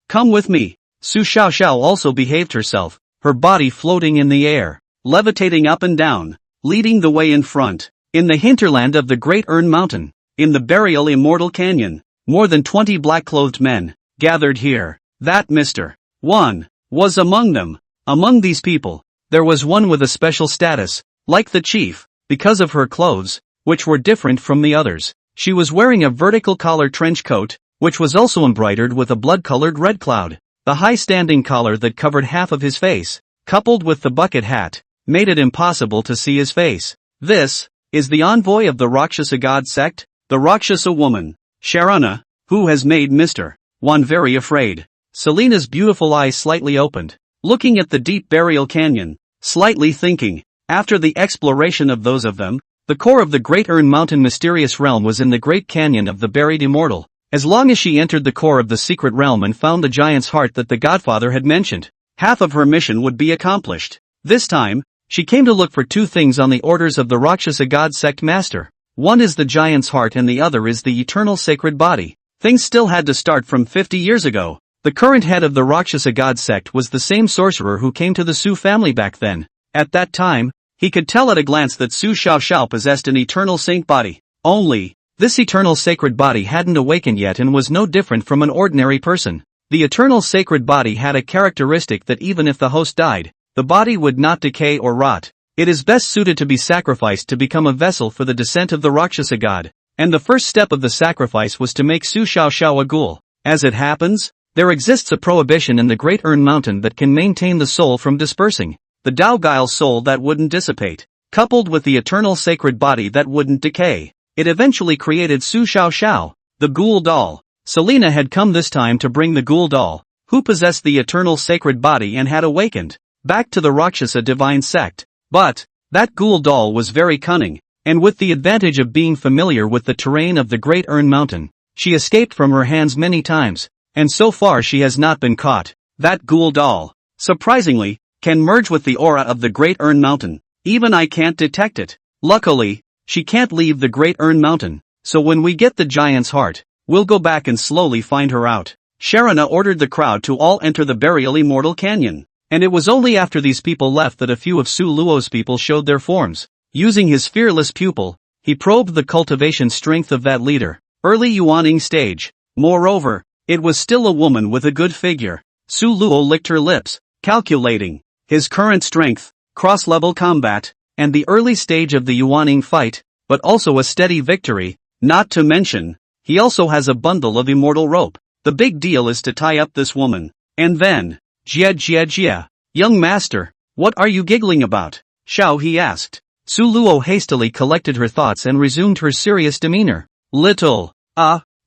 come with me. Su Xiaoxiao also behaved herself, her body floating in the air, levitating up and down, leading the way in front. In the hinterland of the Great Ern Mountain, in the burial immortal canyon, more than 20 black-clothed men gathered here. That Mr. 1 was among them. Among these people, there was one with a special status, like the chief, because of her clothes, which were different from the others. She was wearing a vertical collar trench coat, which was also embroidered with a blood-colored red cloud. The high-standing collar that covered half of his face, coupled with the bucket hat, made it impossible to see his face. This is the envoy of the Rakshasa God sect, the Rakshasa woman, Sharana, who has made Mr. 1 very afraid. Selena's beautiful eyes slightly opened, looking at the deep burial canyon, slightly thinking. After the exploration of those of them, The core of the Great Urn Mountain mysterious realm was in the Great Canyon of the Buried Immortal. As long as she entered the core of the secret realm and found the giant's heart that the Godfather had mentioned, half of her mission would be accomplished. This time, she came to look for two things on the orders of the Rakshasa God Sect Master. One is the giant's heart and the other is the eternal sacred body. Things still had to start from 50 years ago. The current head of the Rakshasa God Sect was the same sorcerer who came to the Su family back then. At that time, he could tell at a glance that Su Xiaoxiao possessed an eternal saint body. Only, this eternal sacred body hadn't awakened yet and was no different from an ordinary person. The eternal sacred body had a characteristic that even if the host died, the body would not decay or rot. It is best suited to be sacrificed to become a vessel for the descent of the Rakshasa god. And the first step of the sacrifice was to make Su Xiaoxiao a ghoul. As it happens, there exists a prohibition in the Great Urn Mountain that can maintain the soul from dispersing. The Dao Guile soul that wouldn't dissipate, coupled with the eternal sacred body that wouldn't decay. It eventually created Su Xiaoxiao, the ghoul doll. Selena had come this time to bring the ghoul doll, who possessed the eternal sacred body and had awakened, back to the Rakshasa divine sect. But, that ghoul doll was very cunning, and with the advantage of being familiar with the terrain of the Great Urn Mountain, she escaped from her hands many times, and so far she has not been caught. That ghoul doll, surprisingly, can merge with the aura of the Great Urn Mountain. Even I can't detect it. Luckily, she can't leave the Great Urn Mountain, so when we get the giant's heart, we'll go back and slowly find her out. Sharana ordered the crowd to all enter the Burial Immortal Canyon, and it was only after these people left that a few of Su Luo's people showed their forms. Using his fearless pupil, he probed the cultivation strength of that leader. Early Yuaning stage. Moreover, it was still a woman with a good figure. Su Luo licked her lips, calculating his current strength, cross-level combat, and the early stage of the Yuaning fight, but also a steady victory. Not to mention, he also has a bundle of immortal rope. The big deal is to tie up this woman. And then, Jia, young master, what are you giggling about? Xiao, he asked. Su Luo hastily collected her thoughts and resumed her serious demeanor. Little,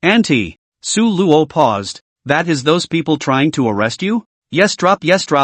auntie. Su Luo paused. That is those people trying to arrest you? Yes drop,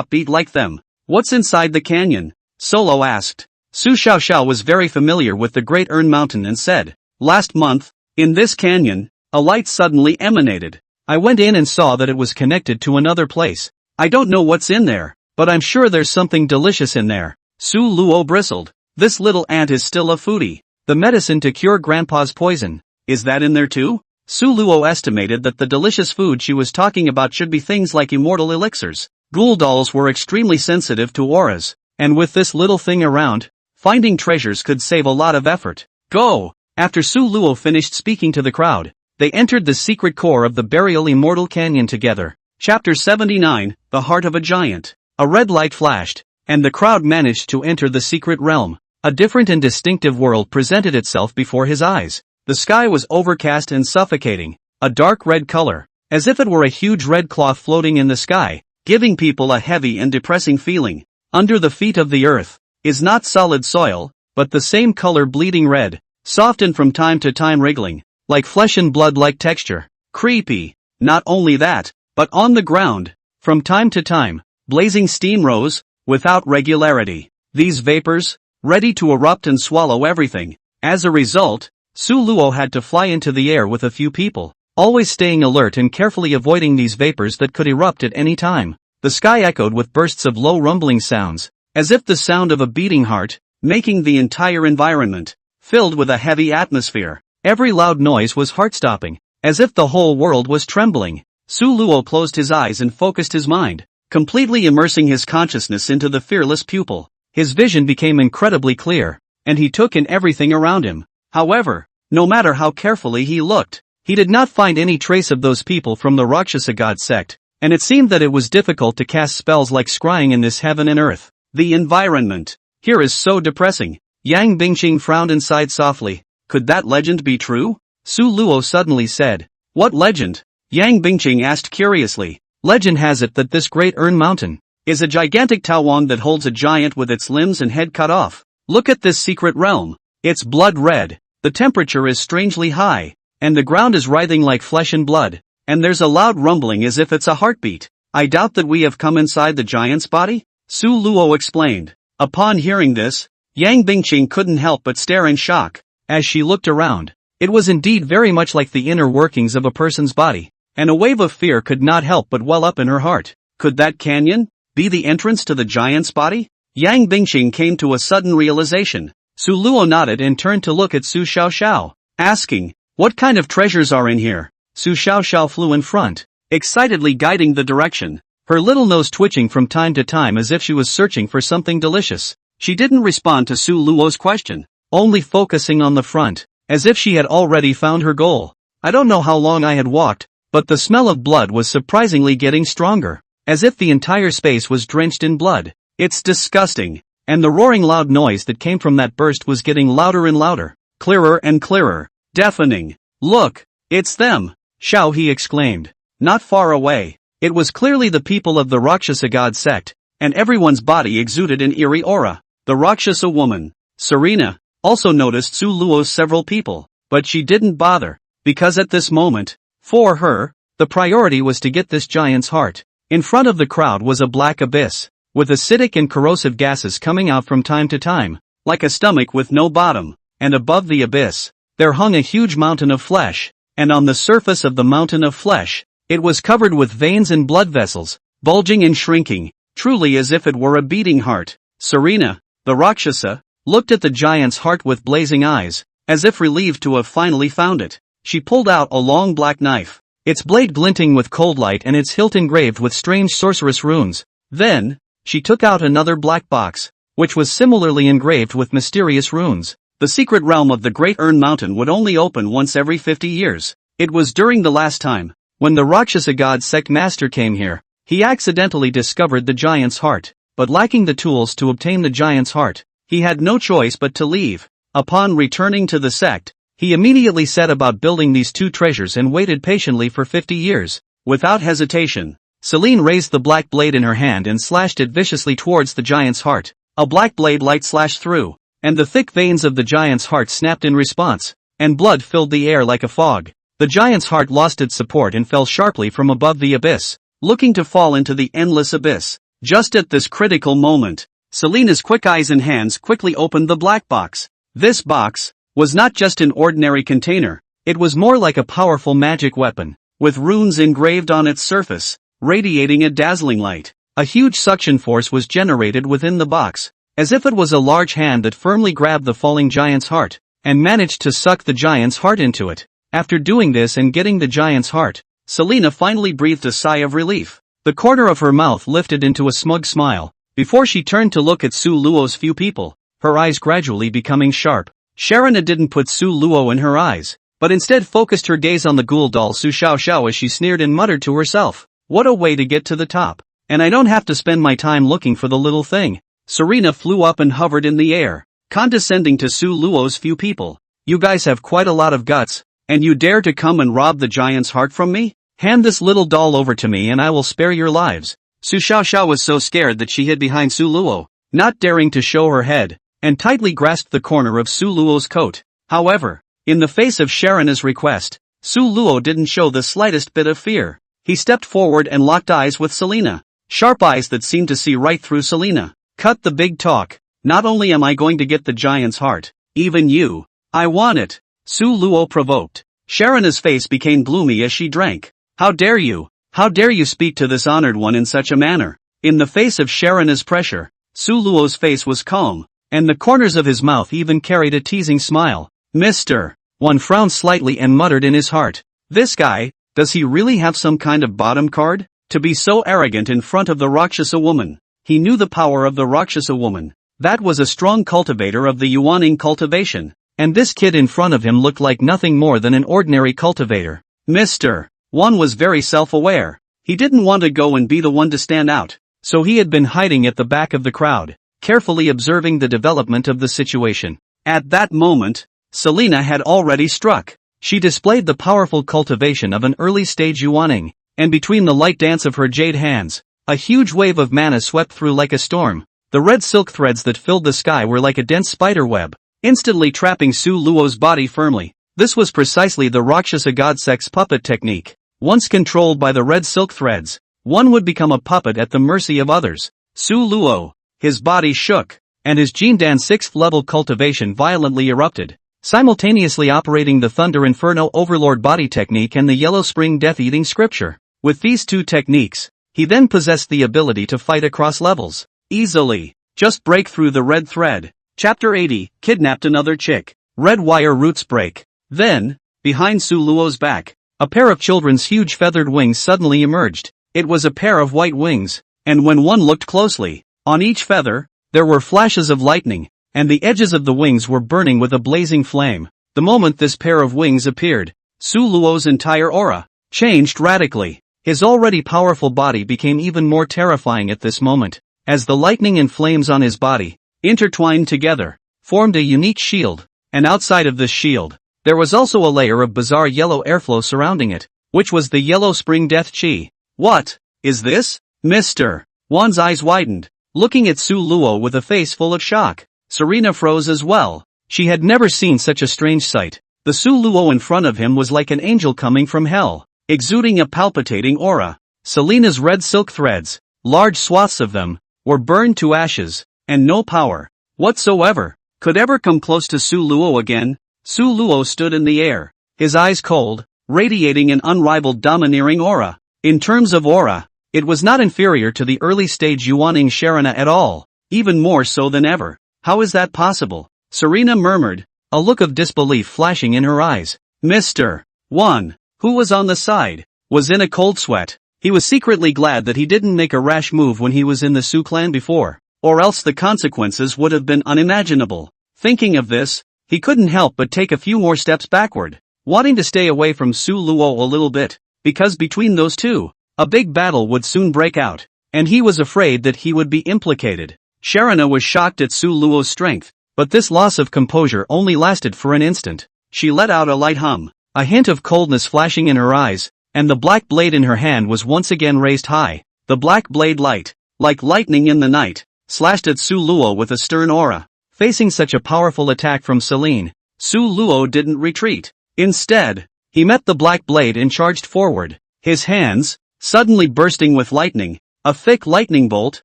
beat like them. What's inside the canyon? Solo asked. Su Xiaoxiao was very familiar with the Great Urn Mountain and said, last month, in this canyon, a light suddenly emanated. I went in and saw that it was connected to another place. I don't know what's in there, but I'm sure there's something delicious in there. Su Luo bristled. This little ant is still a foodie. The medicine to cure grandpa's poison, is that in there too? Su Luo estimated that the delicious food she was talking about should be things like immortal elixirs. Ghoul dolls were extremely sensitive to auras, and with this little thing around, finding treasures could save a lot of effort. Go! After Su Luo finished speaking to the crowd, they entered the secret core of the Burial Immortal Canyon together. Chapter 79, The Heart of a Giant. A red light flashed, and the crowd managed to enter the secret realm. A different and distinctive world presented itself before his eyes. The sky was overcast and suffocating, a dark red color, as if it were a huge red cloth floating in the sky, giving people a heavy and depressing feeling. Under the feet of the earth is not solid soil, but the same color bleeding red, soft and from time to time wriggling, like flesh and blood-like texture. Creepy. Not only that, but on the ground, from time to time, blazing steam rose, without regularity. These vapors, ready to erupt and swallow everything. As a result, Su Luo had to fly into the air with a few people, always staying alert and carefully avoiding these vapors that could erupt at any time. The sky echoed with bursts of low rumbling sounds, as if the sound of a beating heart, making the entire environment filled with a heavy atmosphere. Every loud noise was heart-stopping, as if the whole world was trembling. Su Luo closed his eyes and focused his mind, completely immersing his consciousness into the fearless pupil. His vision became incredibly clear, and he took in everything around him. However, no matter how carefully he looked, he did not find any trace of those people from the Rakshasa god sect, and it seemed that it was difficult to cast spells like scrying in this heaven and earth. The environment here is so depressing. Yang Bingqing frowned and sighed softly. Could that legend be true? Su Luo suddenly said. What legend? Yang Bingqing asked curiously. Legend has it that this Great Urn Mountain is a gigantic Tawang that holds a giant with its limbs and head cut off. Look at this secret realm. It's blood red. The temperature is strangely high, and the ground is writhing like flesh and blood, and there's a loud rumbling as if it's a heartbeat. I doubt that we have come inside the giant's body, Su Luo explained. Upon hearing this, Yang Bingqing couldn't help but stare in shock. As she looked around, it was indeed very much like the inner workings of a person's body, and a wave of fear could not help but well up in her heart. Could that canyon be the entrance to the giant's body? Yang Bingqing came to a sudden realization. Su Luo nodded and turned to look at Su Xiaoxiao, asking, "What kind of treasures are in here?" Su Xiaoxiao flew in front, excitedly guiding the direction, her little nose twitching from time to time as if she was searching for something delicious. She didn't respond to Su Luo's question, only focusing on the front, as if she had already found her goal. I don't know how long I had walked, but the smell of blood was surprisingly getting stronger, as if the entire space was drenched in blood. It's disgusting. And the roaring loud noise that came from that burst was getting louder and louder, clearer and clearer, deafening. "Look, it's them!" Xiao He exclaimed. Not far away, it was clearly the people of the Rakshasa god sect, and everyone's body exuded an eerie aura. The Rakshasa woman, Serena, also noticed Su Luo's several people, but she didn't bother, because at this moment, for her, the priority was to get this giant's heart. In front of the crowd was a black abyss, with acidic and corrosive gases coming out from time to time, like a stomach with no bottom, and above the abyss, there hung a huge mountain of flesh, and on the surface of the mountain of flesh, it was covered with veins and blood vessels, bulging and shrinking, truly as if it were a beating heart. Serena, the Rakshasa, looked at the giant's heart with blazing eyes, as if relieved to have finally found it. She pulled out a long black knife, its blade glinting with cold light and its hilt engraved with strange sorceress runes. Then, she took out another black box, which was similarly engraved with mysterious runes. The secret realm of the Great Urn Mountain would only open once every 50 years. It was during the last time, when the Rakshasa god sect master came here, he accidentally discovered the giant's heart, but lacking the tools to obtain the giant's heart, he had no choice but to leave. Upon returning to the sect, he immediately set about building these two treasures and waited patiently for 50 years. Without hesitation, Celine raised the black blade in her hand and slashed it viciously towards the giant's heart. A black blade light slashed through, and the thick veins of the giant's heart snapped in response, and blood filled the air like a fog. The giant's heart lost its support and fell sharply from above the abyss, looking to fall into the endless abyss. Just at this critical moment, Selena's quick eyes and hands quickly opened the black box. This box was not just an ordinary container, it was more like a powerful magic weapon, with runes engraved on its surface, radiating a dazzling light. A huge suction force was generated within the box, as if it was a large hand that firmly grabbed the falling giant's heart, and managed to suck the giant's heart into it. After doing this and getting the giant's heart, Selena finally breathed a sigh of relief. The corner of her mouth lifted into a smug smile, before she turned to look at Su Luo's few people, her eyes gradually becoming sharp. Sharona didn't put Su Luo in her eyes, but instead focused her gaze on the ghoul doll Su Xiaoxiao as she sneered and muttered to herself, "What a way to get to the top. And I don't have to spend my time looking for the little thing." Serena flew up and hovered in the air, condescending to Su Luo's few people. "You guys have quite a lot of guts, and you dare to come and rob the giant's heart from me? Hand this little doll over to me and I will spare your lives." Su Xiaoxiao was so scared that she hid behind Su Luo, not daring to show her head, and tightly grasped the corner of Su Luo's coat. However, in the face of Sharona's request, Su Luo didn't show the slightest bit of fear. He stepped forward and locked eyes with Selena, sharp eyes that seemed to see right through Selena. "Cut the big talk. Not only am I going to get the giant's heart, even you. I want it," Su Luo provoked. Sharona's face became gloomy as she drank. How dare you speak to this honored one in such a manner?" In the face of Sharona's pressure, Su Luo's face was calm, and the corners of his mouth even carried a teasing smile. "Mr. One frowned slightly and muttered in his heart, "This guy, does he really have some kind of bottom card? To be so arrogant in front of the Rakshasa woman." He knew the power of the Rakshasa woman. That was a strong cultivator of the Yuaning cultivation, and this kid in front of him looked like nothing more than an ordinary cultivator. Mr. One was very self-aware. He didn't want to go and be the one to stand out, so he had been hiding at the back of the crowd, carefully observing the development of the situation. At that moment, Selena had already struck. She displayed the powerful cultivation of an early-stage Yuaning, and between the light dance of her jade hands, a huge wave of mana swept through like a storm. The red silk threads that filled the sky were like a dense spider web, instantly trapping Su Luo's body firmly. This was precisely the Rakshasa god sect's puppet technique. Once controlled by the red silk threads, one would become a puppet at the mercy of others. Su Luo, his body shook. and his Jindan 6th level cultivation violently erupted, simultaneously operating the Thunder Inferno Overlord body technique and the Yellow Spring Death-Eating scripture. With these two techniques, he then possessed the ability to fight across levels, easily. Just break through the red thread. Chapter 80, Kidnapped Another Chick. Red wire roots break. Then, behind Su Luo's back, a pair of children's huge feathered wings suddenly emerged. It was a pair of white wings, and when one looked closely, on each feather, there were flashes of lightning, and the edges of the wings were burning with a blazing flame. The moment this pair of wings appeared, Su Luo's entire aura changed radically. His already powerful body became even more terrifying at this moment, as the lightning and flames on his body, intertwined together, formed a unique shield, and outside of this shield, there was also a layer of bizarre yellow airflow surrounding it, which was the Yellow Spring Death Chi. What is this, Mr. Wan's eyes widened, looking at Su Luo with a face full of shock. Serena froze as well. She had never seen such a strange sight. The Su Luo in front of him was like an angel coming from hell, exuding a palpitating aura. Selena's red silk threads, large swaths of them, were burned to ashes, and no power whatsoever could ever come close to Su Luo again. Su Luo stood in the air, his eyes cold, radiating an unrivaled domineering aura. In terms of aura, it was not inferior to the early-stage Yuaning Sharana at all, even more so than ever. How is that possible? Serena murmured, a look of disbelief flashing in her eyes. Mr. Wan, who was on the side, was in a cold sweat. He was secretly glad that he didn't make a rash move when he was in the Su clan before, or else the consequences would have been unimaginable. Thinking of this, he couldn't help but take a few more steps backward, wanting to stay away from Su Luo a little bit, because between those two, a big battle would soon break out, and he was afraid that he would be implicated. Sharana was shocked at Su Luo's strength, but this loss of composure only lasted for an instant. She let out a light hum, a hint of coldness flashing in her eyes, and the black blade in her hand was once again raised high. The black blade light, like lightning in the night, slashed at Su Luo with a stern aura. Facing such a powerful attack from Selene, Su Luo didn't retreat. Instead, he met the black blade and charged forward, his hands, suddenly bursting with lightning, a thick lightning bolt,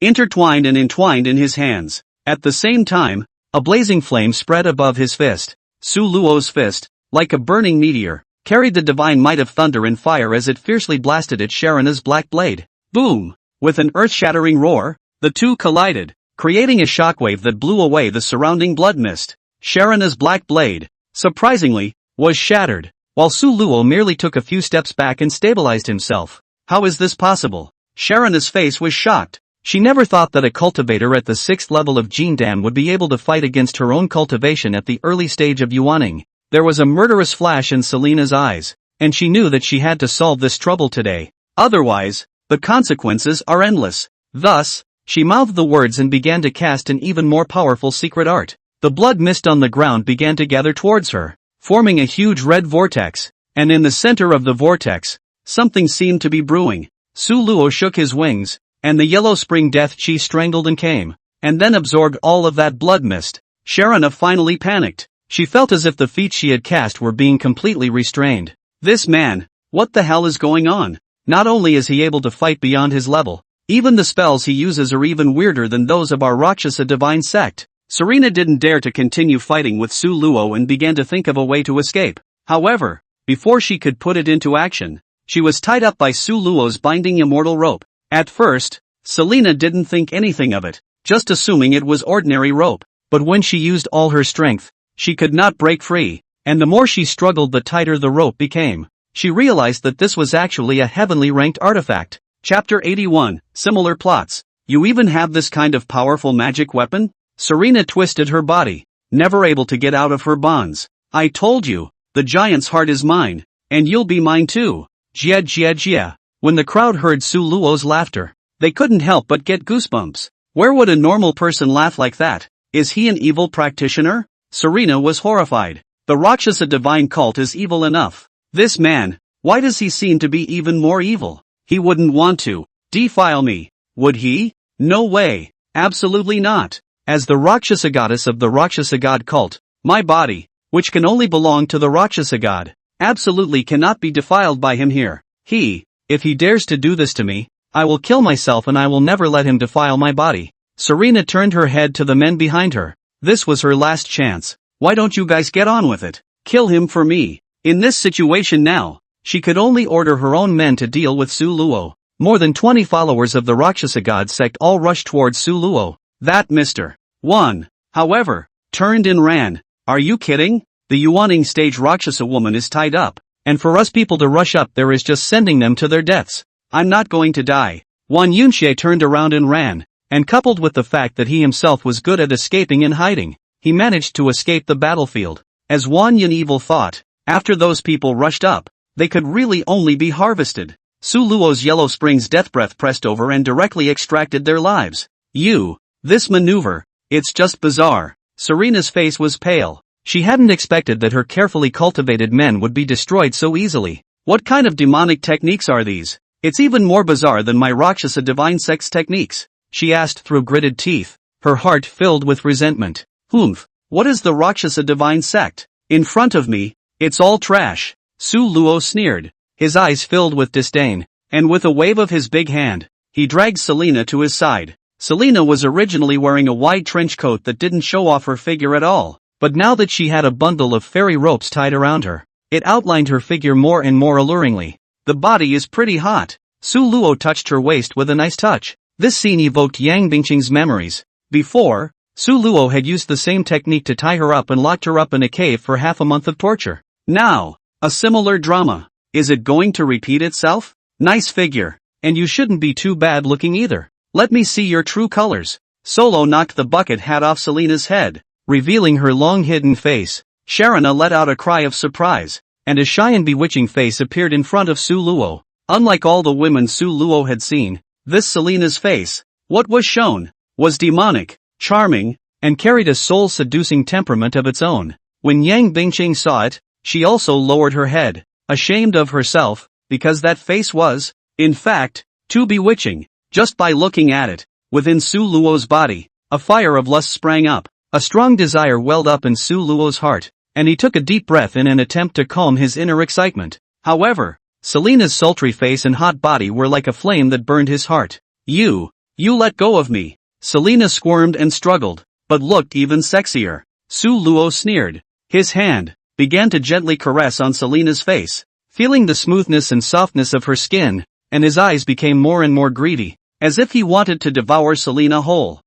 intertwined and entwined in his hands. At the same time, a blazing flame spread above his fist. Su Luo's fist, like a burning meteor, carried the divine might of thunder and fire as it fiercely blasted at Sharana's black blade. Boom! With an earth-shattering roar, the two collided, creating a shockwave that blew away the surrounding blood mist. Sharana's black blade, surprisingly, was shattered, while Su Luo merely took a few steps back and stabilized himself. How is this possible? Sharana's face was shocked. She never thought that a cultivator at the 6th level of Jindan would be able to fight against her own cultivation at the early stage of Yuaning. There was a murderous flash in Selena's eyes, and she knew that she had to solve this trouble today. Otherwise, the consequences are endless. Thus, she mouthed the words and began to cast an even more powerful secret art. The blood mist on the ground began to gather towards her, forming a huge red vortex, and in the center of the vortex, something seemed to be brewing. Su Luo shook his wings, and the Yellow Spring Death Chi strangled and came, and then absorbed all of that blood mist. Sharana finally panicked. She felt as if the feet she had cast were being completely restrained. This man, what the hell is going on? Not only is he able to fight beyond his level, even the spells he uses are even weirder than those of our Rakshasa divine sect. Serena didn't dare to continue fighting with Su Luo and began to think of a way to escape. However, before she could put it into action, she was tied up by Su Luo's binding immortal rope. At first, Selena didn't think anything of it, just assuming it was ordinary rope. But when she used all her strength, she could not break free, and the more she struggled the tighter the rope became. She realized that this was actually a heavenly ranked artifact. Chapter 81, Similar Plots. You even have this kind of powerful magic weapon? Serena twisted her body, never able to get out of her bonds. I told you, the giant's heart is mine, and you'll be mine too. Jia jia jia. When the crowd heard Su Luo's laughter, they couldn't help but get goosebumps. Where would a normal person laugh like that? Is he an evil practitioner? Serena was horrified. The Rakshasa divine cult is evil enough. This man, why does he seem to be even more evil? He wouldn't want to defile me, would he? No way. Absolutely not. As the Rakshasa goddess of the Rakshasa god cult, my body, which can only belong to the Rakshasa god, absolutely cannot be defiled by him here. If he dares to do this to me, I will kill myself and I will never let him defile my body. Serena turned her head to the men behind her. This was her last chance. Why don't you guys get on with it? Kill him for me. In this situation now, she could only order her own men to deal with Su Luo. More than 20 followers of the Rakshasa God sect all rushed towards Su Luo. That Mr. 1, however, turned and ran. Are you kidding? The Yuaning stage Rakshasa woman is tied up, and for us people to rush up there is just sending them to their deaths. I'm not going to die. Wang Yunxie turned around and ran, and coupled with the fact that he himself was good at escaping and hiding, he managed to escape the battlefield. As Wang Yun evil thought, after those people rushed up, they could really only be harvested. Su Luo's Yellow Springs death breath pressed over and directly extracted their lives. This maneuver, it's just bizarre. Serena's face was pale. She hadn't expected that her carefully cultivated men would be destroyed so easily. What kind of demonic techniques are these? It's even more bizarre than my Rakshasa divine sex techniques, she asked through gritted teeth, her heart filled with resentment. What is the Rakshasa divine sect? In front of me, it's all trash. Su Luo sneered, his eyes filled with disdain, and with a wave of his big hand, he dragged Selena to his side. Selena was originally wearing a wide trench coat that didn't show off her figure at all, but now that she had a bundle of fairy ropes tied around her, it outlined her figure more and more alluringly. The body is pretty hot. Su Luo touched her waist with a nice touch. This scene evoked Yang Bingqing's memories. Before, Su Luo had used the same technique to tie her up and locked her up in a cave for half a month of torture. Now, a similar drama. Is it going to repeat itself? Nice figure. And you shouldn't be too bad looking either. Let me see your true colors. Solo knocked the bucket hat off Selena's head, revealing her long hidden face. Sharona let out a cry of surprise, and a shy and bewitching face appeared in front of Su Luo. Unlike all the women Su Luo had seen, this Selena's face, what was shown, was demonic, charming, and carried a soul-seducing temperament of its own. When Yang Bingqing saw it, she also lowered her head, ashamed of herself, because that face was, in fact, too bewitching. Just by looking at it, within Su Luo's body, a fire of lust sprang up. A strong desire welled up in Su Luo's heart, and he took a deep breath in an attempt to calm his inner excitement. However, Selena's sultry face and hot body were like a flame that burned his heart. You let go of me. Selena squirmed and struggled, but looked even sexier. Su Luo sneered. His hand began to gently caress on Selena's face, feeling the smoothness and softness of her skin, and his eyes became more and more greedy, as if he wanted to devour Selena whole.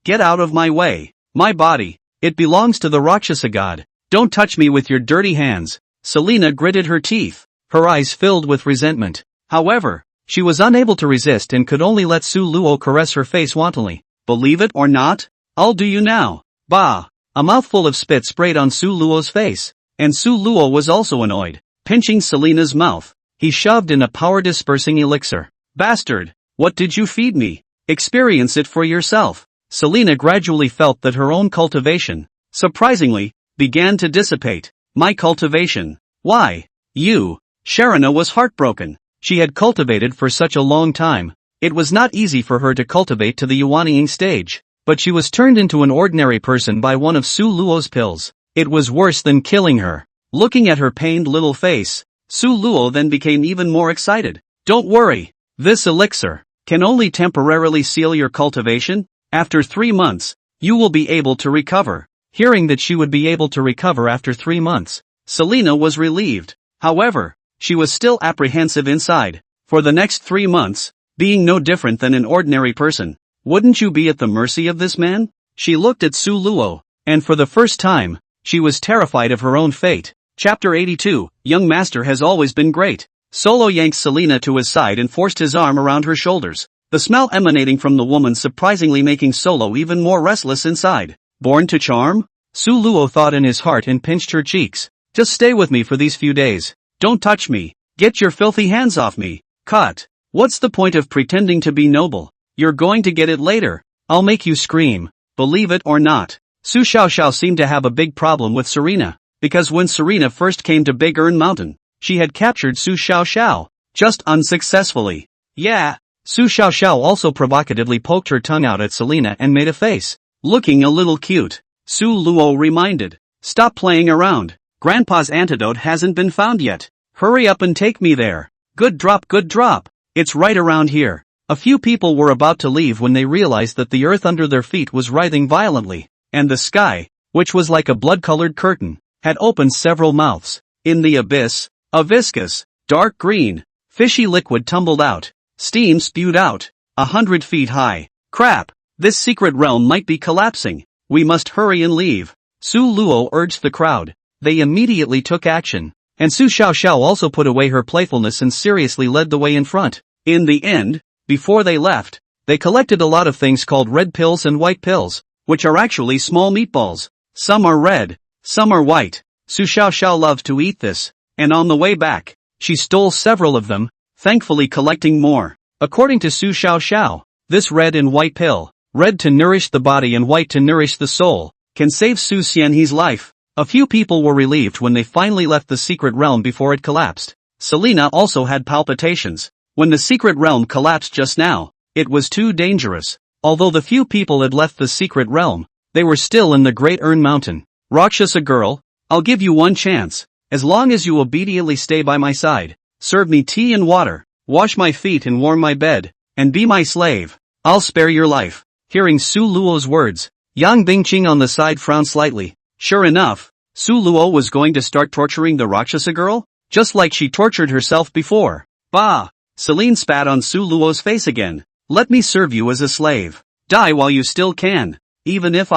Get out of my way. My body, it belongs to the Rakshasa god. Don't touch me with your dirty hands. Selena gritted her teeth, her eyes filled with resentment. However, she was unable to resist and could only let Su Luo caress her face wantonly. Believe it or not, I'll do you now. Bah! A mouthful of spit sprayed on Su Luo's face, and Su Luo was also annoyed. Pinching Selena's mouth, he shoved in a power-dispersing elixir. Bastard! What did you feed me? Experience it for yourself. Selena gradually felt that her own cultivation, surprisingly, began to dissipate. My cultivation? Why? Sharona was heartbroken. She had cultivated for such a long time. It was not easy for her to cultivate to the Yuanying stage, but she was turned into an ordinary person by one of Su Luo's pills. It was worse than killing her. Looking at her pained little face, Su Luo then became even more excited. Don't worry. This elixir can only temporarily seal your cultivation. After 3 months, you will be able to recover. Hearing that she would be able to recover after 3 months, Selena was relieved. However, she was still apprehensive inside. For the next 3 months, being no different than an ordinary person, wouldn't you be at the mercy of this man? She looked at Su Luo, and for the first time, she was terrified of her own fate. Chapter 82, Young Master has always been great. Solo yanked Selena to his side and forced his arm around her shoulders. The smell emanating from the woman surprisingly making Solo even more restless inside. Born to charm? Su Luo thought in his heart and pinched her cheeks. Just stay with me for these few days. Don't touch me. Get your filthy hands off me. Cut. What's the point of pretending to be noble? You're going to get it later. I'll make you scream. Believe it or not. Su Xiaoxiao seemed to have a big problem with Serena, because when Serena first came to Big Earn Mountain, she had captured Su Xiaoxiao, just unsuccessfully. Yeah. Su Xiaoxiao also provocatively poked her tongue out at Selena and made a face. Looking a little cute. Su Luo reminded. Stop playing around. Grandpa's antidote hasn't been found yet. Hurry up and take me there. Good drop, good drop. It's right around here. A few people were about to leave when they realized that the earth under their feet was writhing violently, and the sky, which was like a blood-colored curtain, had opened several mouths. In the abyss, a viscous, dark green, fishy liquid tumbled out. Steam spewed out, 100 feet high. Crap! This secret realm might be collapsing. We must hurry and leave. Su Luo urged the crowd. They immediately took action, and Su Xiaoxiao also put away her playfulness and seriously led the way in front. In the end, before they left, they collected a lot of things called red pills and white pills, which are actually small meatballs. Some are red, some are white. Su Xiaoxiao loved to eat this, and on the way back, she stole several of them, thankfully collecting more. According to Su Xiaoxiao, this red and white pill, red to nourish the body and white to nourish the soul, can save Su Xianhe's life. A few people were relieved when they finally left the secret realm before it collapsed. Selena also had palpitations. When the secret realm collapsed just now, it was too dangerous. Although the few people had left the secret realm, they were still in the Great Urn Mountain. Rakshasa girl, I'll give you one chance. As long as you obediently stay by my side, serve me tea and water, wash my feet and warm my bed, and be my slave, I'll spare your life. Hearing Su Luo's words, Yang Bingqing on the side frowned slightly. Sure enough, Su Luo was going to start torturing the Rakshasa girl, just like she tortured herself before. Bah! Celine spat on Su Luo's face again. Let me serve you as a slave. Die while you still can. Even if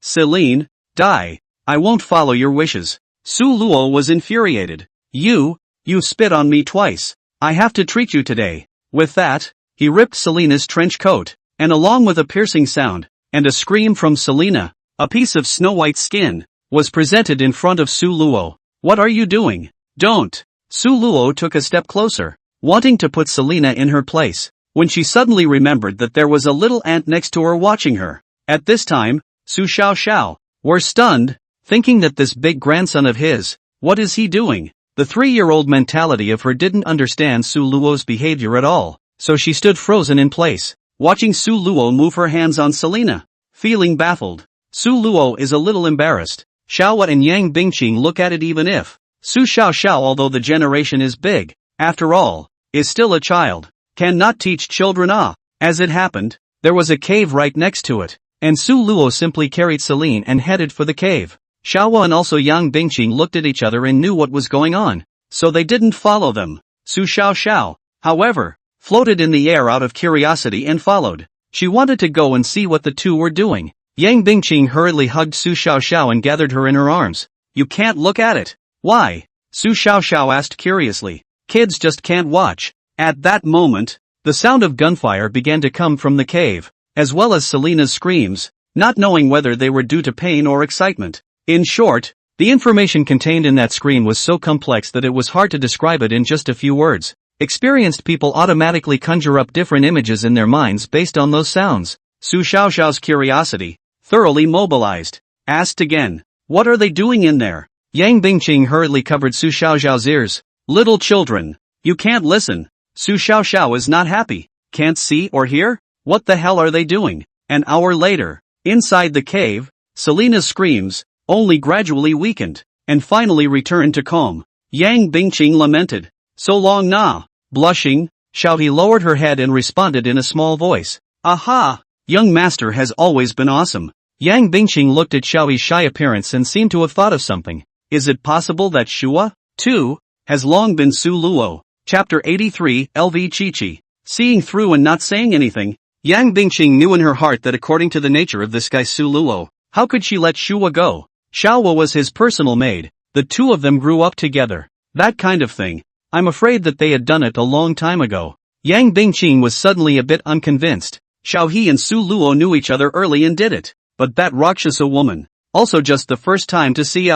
Celine, die, I won't follow your wishes. Su Luo was infuriated. You spit on me twice. I have to treat you today. With that, he ripped Selena's trench coat, and along with a piercing sound, and a scream from Selena, a piece of snow-white skin, was presented in front of Su Luo. What are you doing? Don't! Su Luo took a step closer, wanting to put Selena in her place, when she suddenly remembered that there was a little ant next to her watching her. At this time, Su Xiaoxiao were stunned, thinking that this big grandson of his, what is he doing? The 3-year-old mentality of her didn't understand Su Luo's behavior at all, so she stood frozen in place, watching Su Luo move her hands on Selena. Feeling baffled, Su Luo is a little embarrassed. Shawa and Yang Bingqing look at it even if Su Xiaoxiao, although the generation is big, after all, is still a child, cannot teach children. As it happened, there was a cave right next to it, and Su Luo simply carried Celine and headed for the cave. Shawa and also Yang Bingqing looked at each other and knew what was going on, so they didn't follow them. Su Xiaoxiao, however, floated in the air out of curiosity and followed. She wanted to go and see what the two were doing. Yang Bingqing hurriedly hugged Su Xiaoxiao and gathered her in her arms. You can't look at it. Why? Su Xiaoxiao asked curiously. Kids just can't watch. At that moment, the sound of gunfire began to come from the cave, as well as Selena's screams, not knowing whether they were due to pain or excitement. In short, the information contained in that screen was so complex that it was hard to describe it in just a few words. Experienced people automatically conjure up different images in their minds based on those sounds. Su Xiaoxiao's curiosity, thoroughly mobilized, asked again, what are they doing in there? Yang Bingqing hurriedly covered Su Xiaoxiao's ears. Little children, you can't listen. Su Xiaoxiao is not happy. Can't see or hear? What the hell are they doing? An hour later, inside the cave, Selena's screams only gradually weakened, and finally returned to calm. Yang Bingqing lamented. So long nah. Blushing, Xiaohe lowered her head and responded in a small voice. Aha! Young master has always been awesome. Yang Bingqing looked at Xiaohe's shy appearance and seemed to have thought of something. Is it possible that Shua, too, has long been Su Luo? Chapter 83, LV Chichi. Seeing through and not saying anything, Yang Bingqing knew in her heart that according to the nature of this guy Su Luo, how could she let Shua go? Shawa was his personal maid. The two of them grew up together. That kind of thing. I'm afraid that they had done it a long time ago. Yang Bingqing was suddenly a bit unconvinced. Xiaohe and Su Luo knew each other early and did it. But that Rakshasa woman, also just the first time to see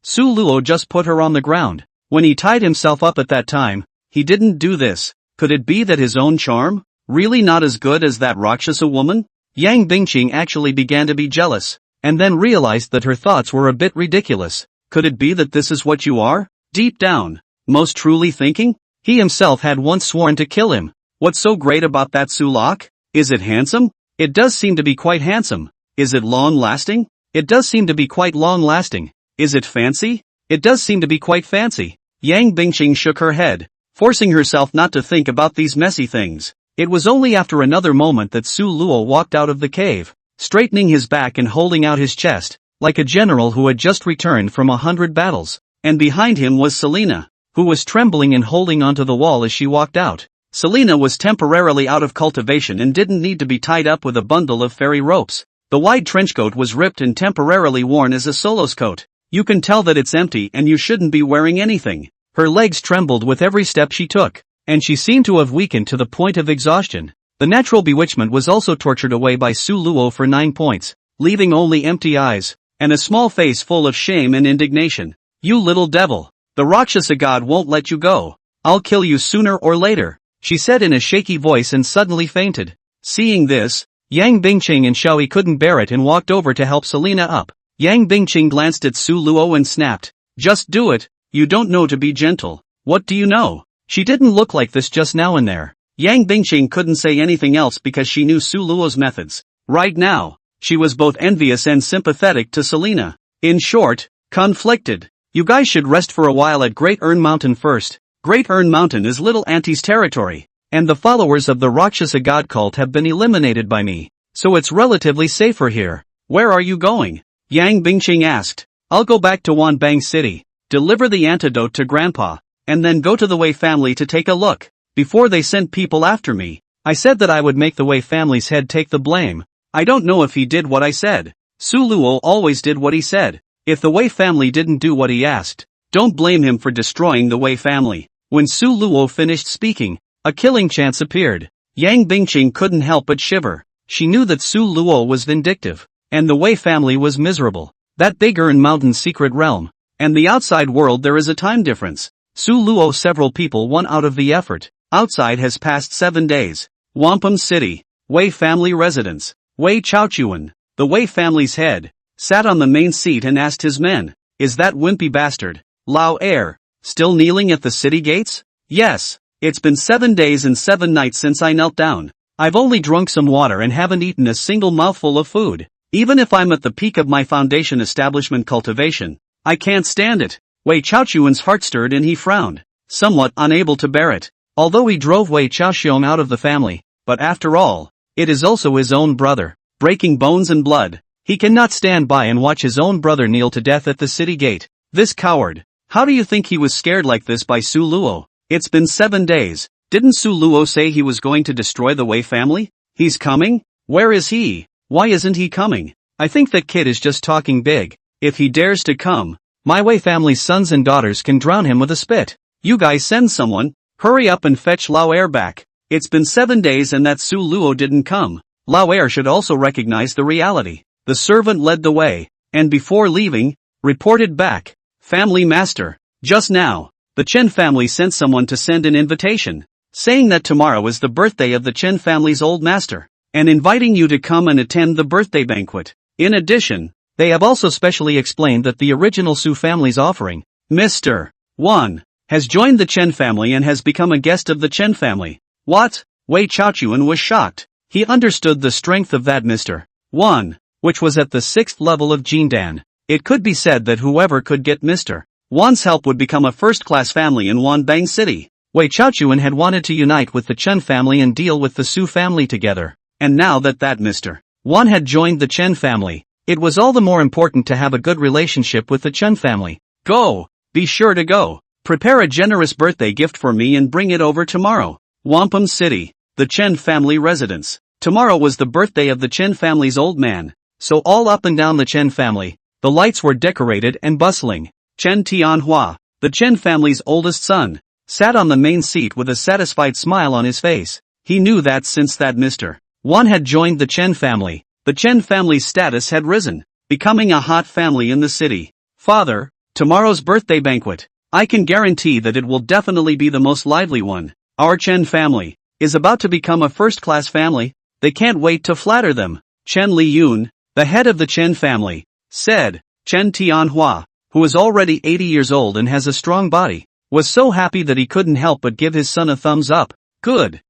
Su Luo just put her on the ground. When he tied himself up at that time, he didn't do this. Could it be that his own charm, really not as good as that Rakshasa woman? Yang Bingqing actually began to be jealous, and then realized that her thoughts were a bit ridiculous. Could it be that this is what you are, deep down, most truly thinking? He himself had once sworn to kill him. What's so great about that Sulak? Is it handsome? It does seem to be quite handsome. Is it long-lasting? It does seem to be quite long-lasting. Is it fancy? It does seem to be quite fancy. Yang Bingqing shook her head, forcing herself not to think about these messy things. It was only after another moment that Su Luo walked out of the cave, straightening his back and holding out his chest, like a general who had just returned from 100 battles. And behind him was Selena, who was trembling and holding onto the wall as she walked out. Selena was temporarily out of cultivation and didn't need to be tied up with a bundle of fairy ropes. The wide trenchcoat was ripped and temporarily worn as a solo's coat. You can tell that it's empty and you shouldn't be wearing anything. Her legs trembled with every step she took, and she seemed to have weakened to the point of exhaustion. The natural bewitchment was also tortured away by Su Luo for 9 points, leaving only empty eyes, and a small face full of shame and indignation. You little devil! The Rakshasa god won't let you go. I'll kill you sooner or later, she said in a shaky voice and suddenly fainted. Seeing this, Yang Bingqing and Xiaoyi couldn't bear it and walked over to help Selena up. Yang Bingqing glanced at Su Luo and snapped, "Just do it, you don't know to be gentle. What do you know? She didn't look like this just now and there." Yang Bingqing couldn't say anything else because she knew Su Luo's methods. Right now, she was both envious and sympathetic to Selena. In short, conflicted. You guys should rest for a while at Great Ern Mountain first. Great Ern Mountain is Little Auntie's territory, and the followers of the Rakshasa god cult have been eliminated by me, so it's relatively safer here. Where are you going? Yang Bingqing asked. I'll go back to Wanbang City, deliver the antidote to Grandpa, and then go to the Wei family to take a look. Before they sent people after me, I said that I would make the Wei family's head take the blame. I don't know if he did what I said. Su Luo always did what he said. If the Wei family didn't do what he asked, don't blame him for destroying the Wei family. When Su Luo finished speaking, a killing chance appeared. Yang Bingqing couldn't help but shiver. She knew that Su Luo was vindictive, and the Wei family was miserable. That big Ern Mountain's secret realm, and the outside world, there is a time difference. Su Luo, several people won out of the effort. Outside has passed 7 days. Wampum City, Wei family residence. Wei Chaochuan, the Wei family's head, sat on the main seat and asked his men, "Is that wimpy bastard, Lao Er, still kneeling at the city gates?" "Yes, it's been 7 days and 7 nights since I knelt down. I've only drunk some water and haven't eaten a single mouthful of food. Even if I'm at the peak of my foundation establishment cultivation, I can't stand it." Wei Chaochuan's heart stirred and he frowned, somewhat unable to bear it. Although he drove Wei Chaoxiong out of the family, but after all, it is also his own brother, breaking bones and blood. He cannot stand by and watch his own brother kneel to death at the city gate. This coward. How do you think he was scared like this by Su Luo? It's been 7 days. Didn't Su Luo say he was going to destroy the Wei family? He's coming? Where is he? Why isn't he coming? I think that kid is just talking big. If he dares to come, my Wei family's sons and daughters can drown him with a spit. You guys send someone. Hurry up and fetch Lao Er back. It's been 7 days and that Su Luo didn't come. Lao Er should also recognize the reality. The servant led the way, and before leaving, reported back, "Family master, just now, the Chen family sent someone to send an invitation, saying that tomorrow is the birthday of the Chen family's old master, and inviting you to come and attend the birthday banquet. In addition, they have also specially explained that the original Su family's offering, Mr. 1, has joined the Chen family and has become a guest of the Chen family." What? Wei Chaochuan was shocked. He understood the strength of that Mr. 1, which was at the 6th level of Jindan. It could be said that whoever could get Mr. 1's help would become a first-class family in Wanbang City. Wei Chaochuan had wanted to unite with the Chen family and deal with the Su family together, and now that Mr. 1 had joined the Chen family, it was all the more important to have a good relationship with the Chen family. Go! Be sure to go! Prepare a generous birthday gift for me and bring it over tomorrow. Wampum City, the Chen family residence. Tomorrow was the birthday of the Chen family's old man, so all up and down the Chen family, the lights were decorated and bustling. Chen Tianhua, the Chen family's oldest son, sat on the main seat with a satisfied smile on his face. He knew that since that Mr. 1 had joined the Chen family, the Chen family's status had risen, becoming a hot family in the city. "Father, tomorrow's birthday banquet, I can guarantee that it will definitely be the most lively one. Our Chen family is about to become a first-class family. They can't wait to flatter them." Chen Liyun, the head of the Chen family, said. Chen Tianhua, who is already 80 years old and has a strong body, was so happy that he couldn't help but give his son a thumbs up. Good.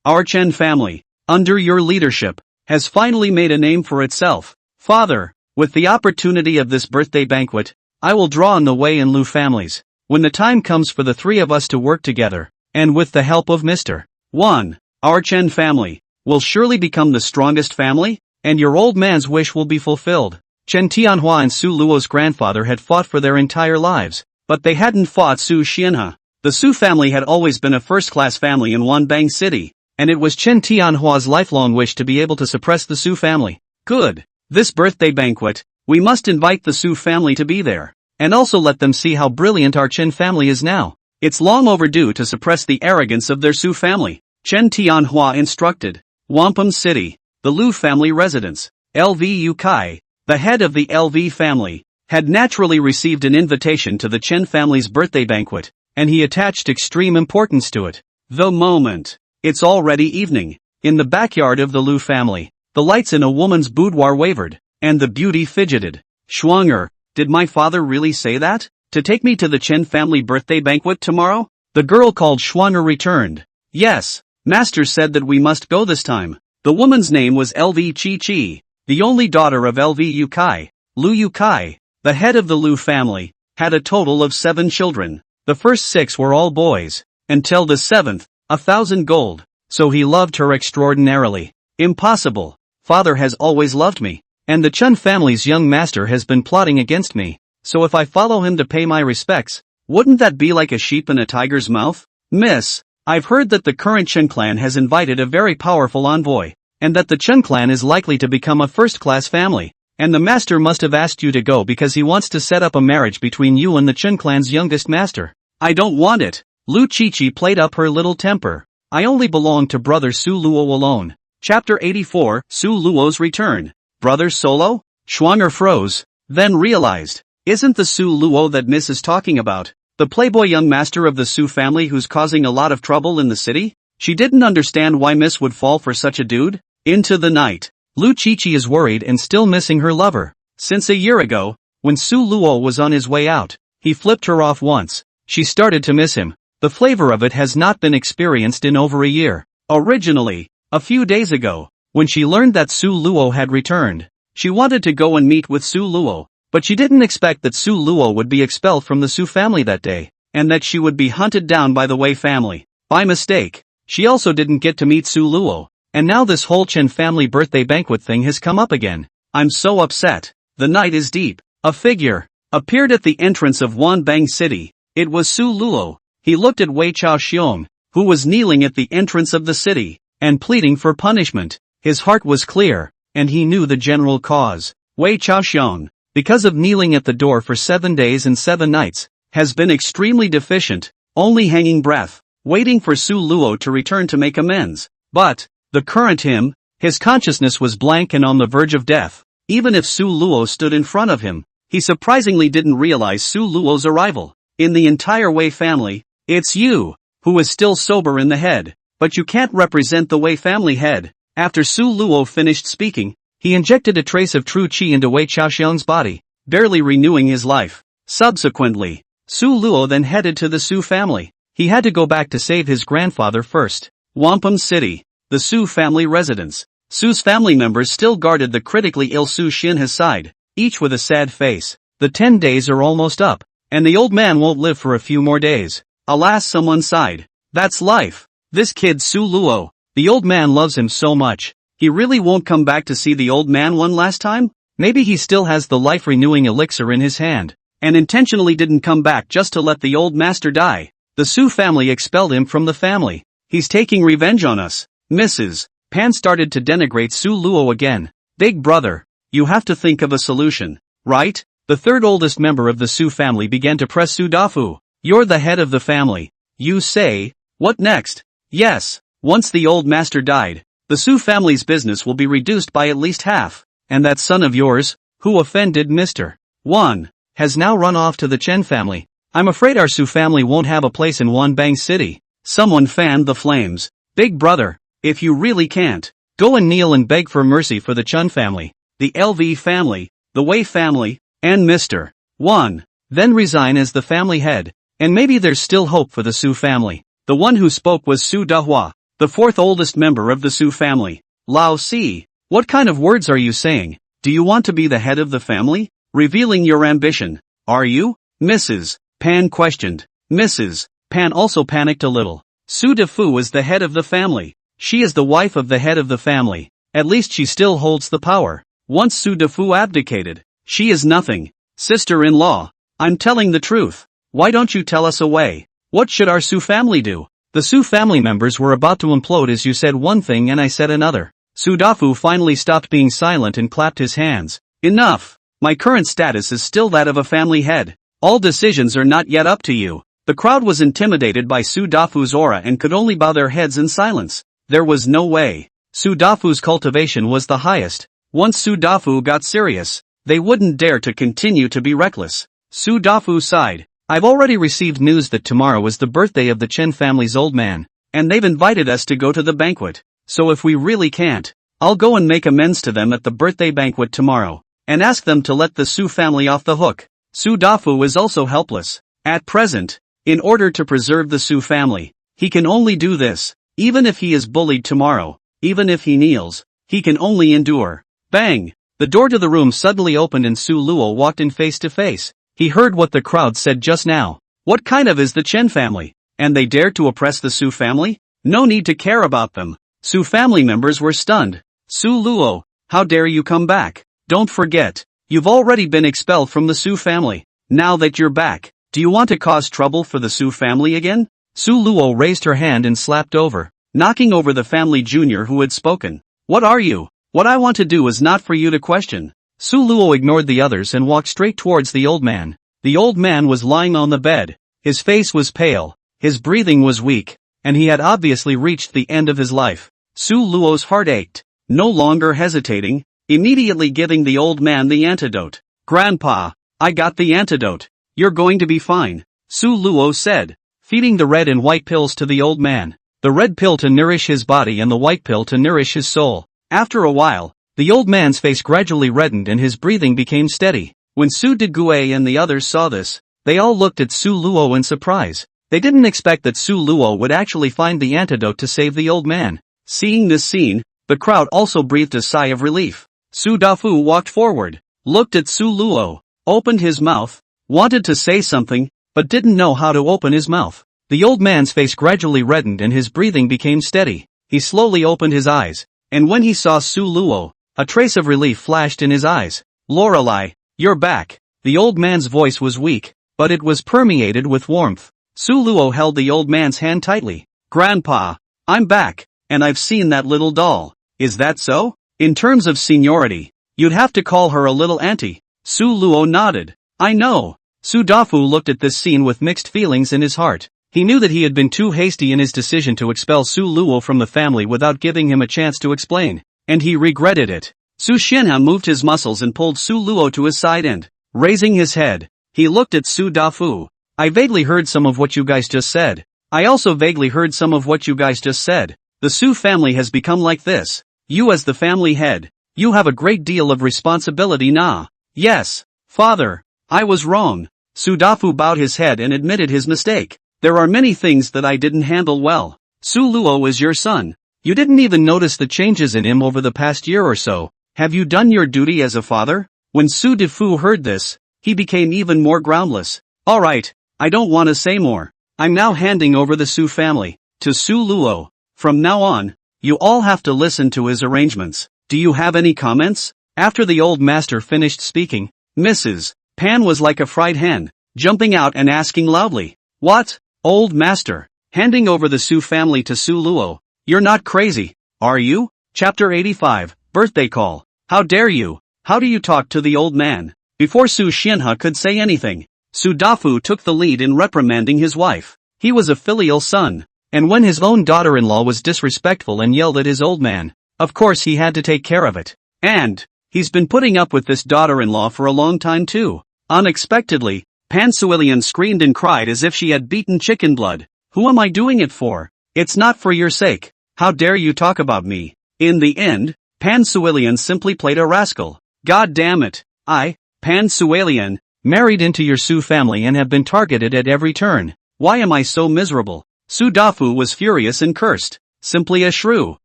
Our Chen family, under your leadership, has finally made a name for itself. Father, with the opportunity of this birthday banquet, I will draw on the Wei and Lu families. When the time comes for the 3 of us to work together, and with the help of Mr. 1, Our Chen family will surely become the strongest family, and your old man's wish will be fulfilled. Chen Tianhua and Su Luo's grandfather had fought for their entire lives, but they hadn't fought Su Xianhe. The Su family had always been a first-class family in Wanbang City, and it was Chen Tianhua's lifelong wish to be able to suppress the Su family. Good. This birthday banquet, we must invite the Su family to be there, and also let them see how brilliant our Chen family is now. It's long overdue to suppress the arrogance of their Su family. Chen Tianhua instructed. Wampum City, the Liu family residence. Liu Kai, the head of the LV family, had naturally received an invitation to the Chen family's birthday banquet, and he attached extreme importance to it. The moment. It's already evening. In the backyard of the Liu family, the lights in a woman's boudoir wavered, and the beauty fidgeted. Schwanger, did my father really say that? To take me to the Chen family birthday banquet tomorrow? The girl called Schwanger returned. Yes, master said that we must go this time. The woman's name was LV Chi, the only daughter of LV Kai. Liu Kai, the head of the Liu family, had a total of 7 children. The first 6 were all boys, until the 7th, 1,000 gold, so he loved her extraordinarily. Impossible. Father has always loved me, and the Chen family's young master has been plotting against me, so if I follow him to pay my respects, wouldn't that be like a sheep in a tiger's mouth? Miss, I've heard that the current Chen clan has invited a very powerful envoy, and that the Chen clan is likely to become a first-class family, and the master must have asked you to go because he wants to set up a marriage between you and the Chen clan's youngest master. I don't want it. Liu Qiqi played up her little temper. I only belong to brother Su Luo alone. Chapter 84, Su Luo's Return. Brother Solo? Schwanger froze, then realized. Isn't the Su Luo that Miss is talking about the playboy young master of the Su family who's causing a lot of trouble in the city? She didn't understand why Miss would fall for such a dude. Into the night. Liu Qiqi is worried and still missing her lover. Since a year ago, when Su Luo was on his way out, he flipped her off once. She started to miss him. The flavor of it has not been experienced in over a year. Originally, a few days ago, when she learned that Su Luo had returned, she wanted to go and meet with Su Luo, but she didn't expect that Su Luo would be expelled from the Su family that day, and that she would be hunted down by the Wei family. By mistake, she also didn't get to meet Su Luo, and now this whole Chen family birthday banquet thing has come up again. I'm so upset. The night is deep. A figure appeared at the entrance of Wanbang City. It was Su Luo. He looked at Wei Xiaoxiao, who was kneeling at the entrance of the city, and pleading for punishment. His heart was clear, and he knew the general cause. Wei Xiaoxiao, because of kneeling at the door for 7 days and 7 nights, has been extremely deficient, only hanging breath, waiting for Su Luo to return to make amends. But, the current him, his consciousness was blank and on the verge of death. Even if Su Luo stood in front of him, he surprisingly didn't realize Su Luo's arrival. In the entire Wei family, it's you, who is still sober in the head, but you can't represent the Wei family head. After Su Luo finished speaking, he injected a trace of true qi into Wei Xiaoxiang's body, barely renewing his life. Subsequently, Su Luo then headed to the Su family. He had to go back to save his grandfather first. Wampum City, the Su family residence. Su's family members still guarded the critically ill Su Xianhe's side, each with a sad face. The 10 days are almost up, and the old man won't live for a few more days. Alas, someone sighed. That's life. This kid Su Luo, the old man loves him so much. He really won't come back to see the old man one last time? Maybe he still has the life-renewing elixir in his hand, and intentionally didn't come back just to let the old master die. The Su family expelled him from the family. He's taking revenge on us. Mrs. Pan started to denigrate Su Luo again. Big brother, you have to think of a solution, right? The third oldest member of the Su family began to press Su Dafu. You're the head of the family. You say, what next? Yes, once the old master died, the Su family's business will be reduced by at least half, and that son of yours, who offended Mr. 1, has now run off to the Chen family. I'm afraid our Su family won't have a place in Wanbang City. Someone fanned the flames. Big brother, if you really can't, go and kneel and beg for mercy for the Chen family, the LV family, the Wei family, and Mr. 1. Then resign as the family head, and maybe there's still hope for the Su family. The one who spoke was Su Dahua, the 4th oldest member of the Su family. Lao Si, what kind of words are you saying? Do you want to be the head of the family? Revealing your ambition, are you? Mrs. Pan questioned. Mrs. Pan also panicked a little. Su Defu is the head of the family. She is the wife of the head of the family. At least she still holds the power. Once Su Defu abdicated, she is nothing. Sister-in-law, I'm telling the truth. Why don't you tell us away? What should our Su family do? The Su family members were about to implode as you said one thing and I said another. Su Dafu finally stopped being silent and clapped his hands. Enough! My current status is still that of a family head. All decisions are not yet up to you. The crowd was intimidated by Su Dafu's aura and could only bow their heads in silence. There was no way. Su Dafu's cultivation was the highest. Once Su Dafu got serious, they wouldn't dare to continue to be reckless. Su Dafu sighed. I've already received news that tomorrow is the birthday of the Chen family's old man, and they've invited us to go to the banquet. So if we really can't, I'll go and make amends to them at the birthday banquet tomorrow, and ask them to let the Su family off the hook. Su Dafu is also helpless. At present, in order to preserve the Su family, he can only do this. Even if he is bullied tomorrow, even if he kneels, he can only endure. Bang! The door to the room suddenly opened and Su Luo walked in face to face. He heard what the crowd said just now. What kind of is the Chen family? And they dared to oppress the Su family? No need to care about them. Su family members were stunned. Su Luo, how dare you come back? Don't forget, you've already been expelled from the Su family. Now that you're back, do you want to cause trouble for the Su family again? Su Luo raised her hand and slapped over, knocking over the family junior who had spoken. What are you? What I want to do is not for you to question. Su Luo ignored the others and walked straight towards the old man. The old man was lying on the bed. His face was pale, his breathing was weak, and he had obviously reached the end of his life. Su Luo's heart ached. No longer hesitating, immediately giving the old man the antidote. Grandpa, I got the antidote. You're going to be fine, Su Luo said, feeding the red and white pills to the old man. The red pill to nourish his body and the white pill to nourish his soul. After a while, the old man's face gradually reddened and his breathing became steady. When Su Deguai and the others saw this, they all looked at Su Luo in surprise. They didn't expect that Su Luo would actually find the antidote to save the old man. Seeing this scene, the crowd also breathed a sigh of relief. Su Dafu walked forward, looked at Su Luo, opened his mouth, wanted to say something, but didn't know how to open his mouth. The old man's face gradually reddened and his breathing became steady. He slowly opened his eyes, and when he saw Su Luo, a trace of relief flashed in his eyes. Lorelei, you're back. The old man's voice was weak, but it was permeated with warmth. Su Luo held the old man's hand tightly. Grandpa, I'm back, and I've seen that little doll. Is that so? In terms of seniority, you'd have to call her a little auntie. Su Luo nodded. I know. Su Dafu looked at this scene with mixed feelings in his heart. He knew that he had been too hasty in his decision to expel Su Luo from the family without giving him a chance to explain, and he regretted it. Su Xianhan moved his muscles and pulled Su Luo to his side and, raising his head, he looked at Su Dafu. I vaguely heard some of what you guys just said. I also vaguely heard some of what you guys just said. The Su family has become like this. You as the family head, you have a great deal of responsibility now. Yes, father, I was wrong. Su Dafu bowed his head and admitted his mistake. There are many things that I didn't handle well. Su Luo is your son. You didn't even notice the changes in him over the past year or so. Have you done your duty as a father? When Su Defu heard this, he became even more groundless. Alright, I don't want to say more. I'm now handing over the Su family to Su Luo. From now on, you all have to listen to his arrangements. Do you have any comments? After the old master finished speaking, Mrs. Pan was like a fried hen, jumping out and asking loudly, What? Old master, handing over the Su family to Su Luo. You're not crazy, are you? Chapter 85, Birthday Call. How dare you? How do you talk to the old man? Before Su Xianhe could say anything, Su Dafu took the lead in reprimanding his wife. He was a filial son, and when his own daughter-in-law was disrespectful and yelled at his old man, of course he had to take care of it. And he's been putting up with this daughter-in-law for a long time too. Unexpectedly, Pan Suilian screamed and cried as if she had beaten chicken blood. Who am I doing it for? It's not for your sake. How dare you talk about me? In the end, Pan Suilian simply played a rascal. God damn it. I, Pan Suilian, married into your Su family and have been targeted at every turn. Why am I so miserable? Su Dafu was furious and cursed. Simply a shrew.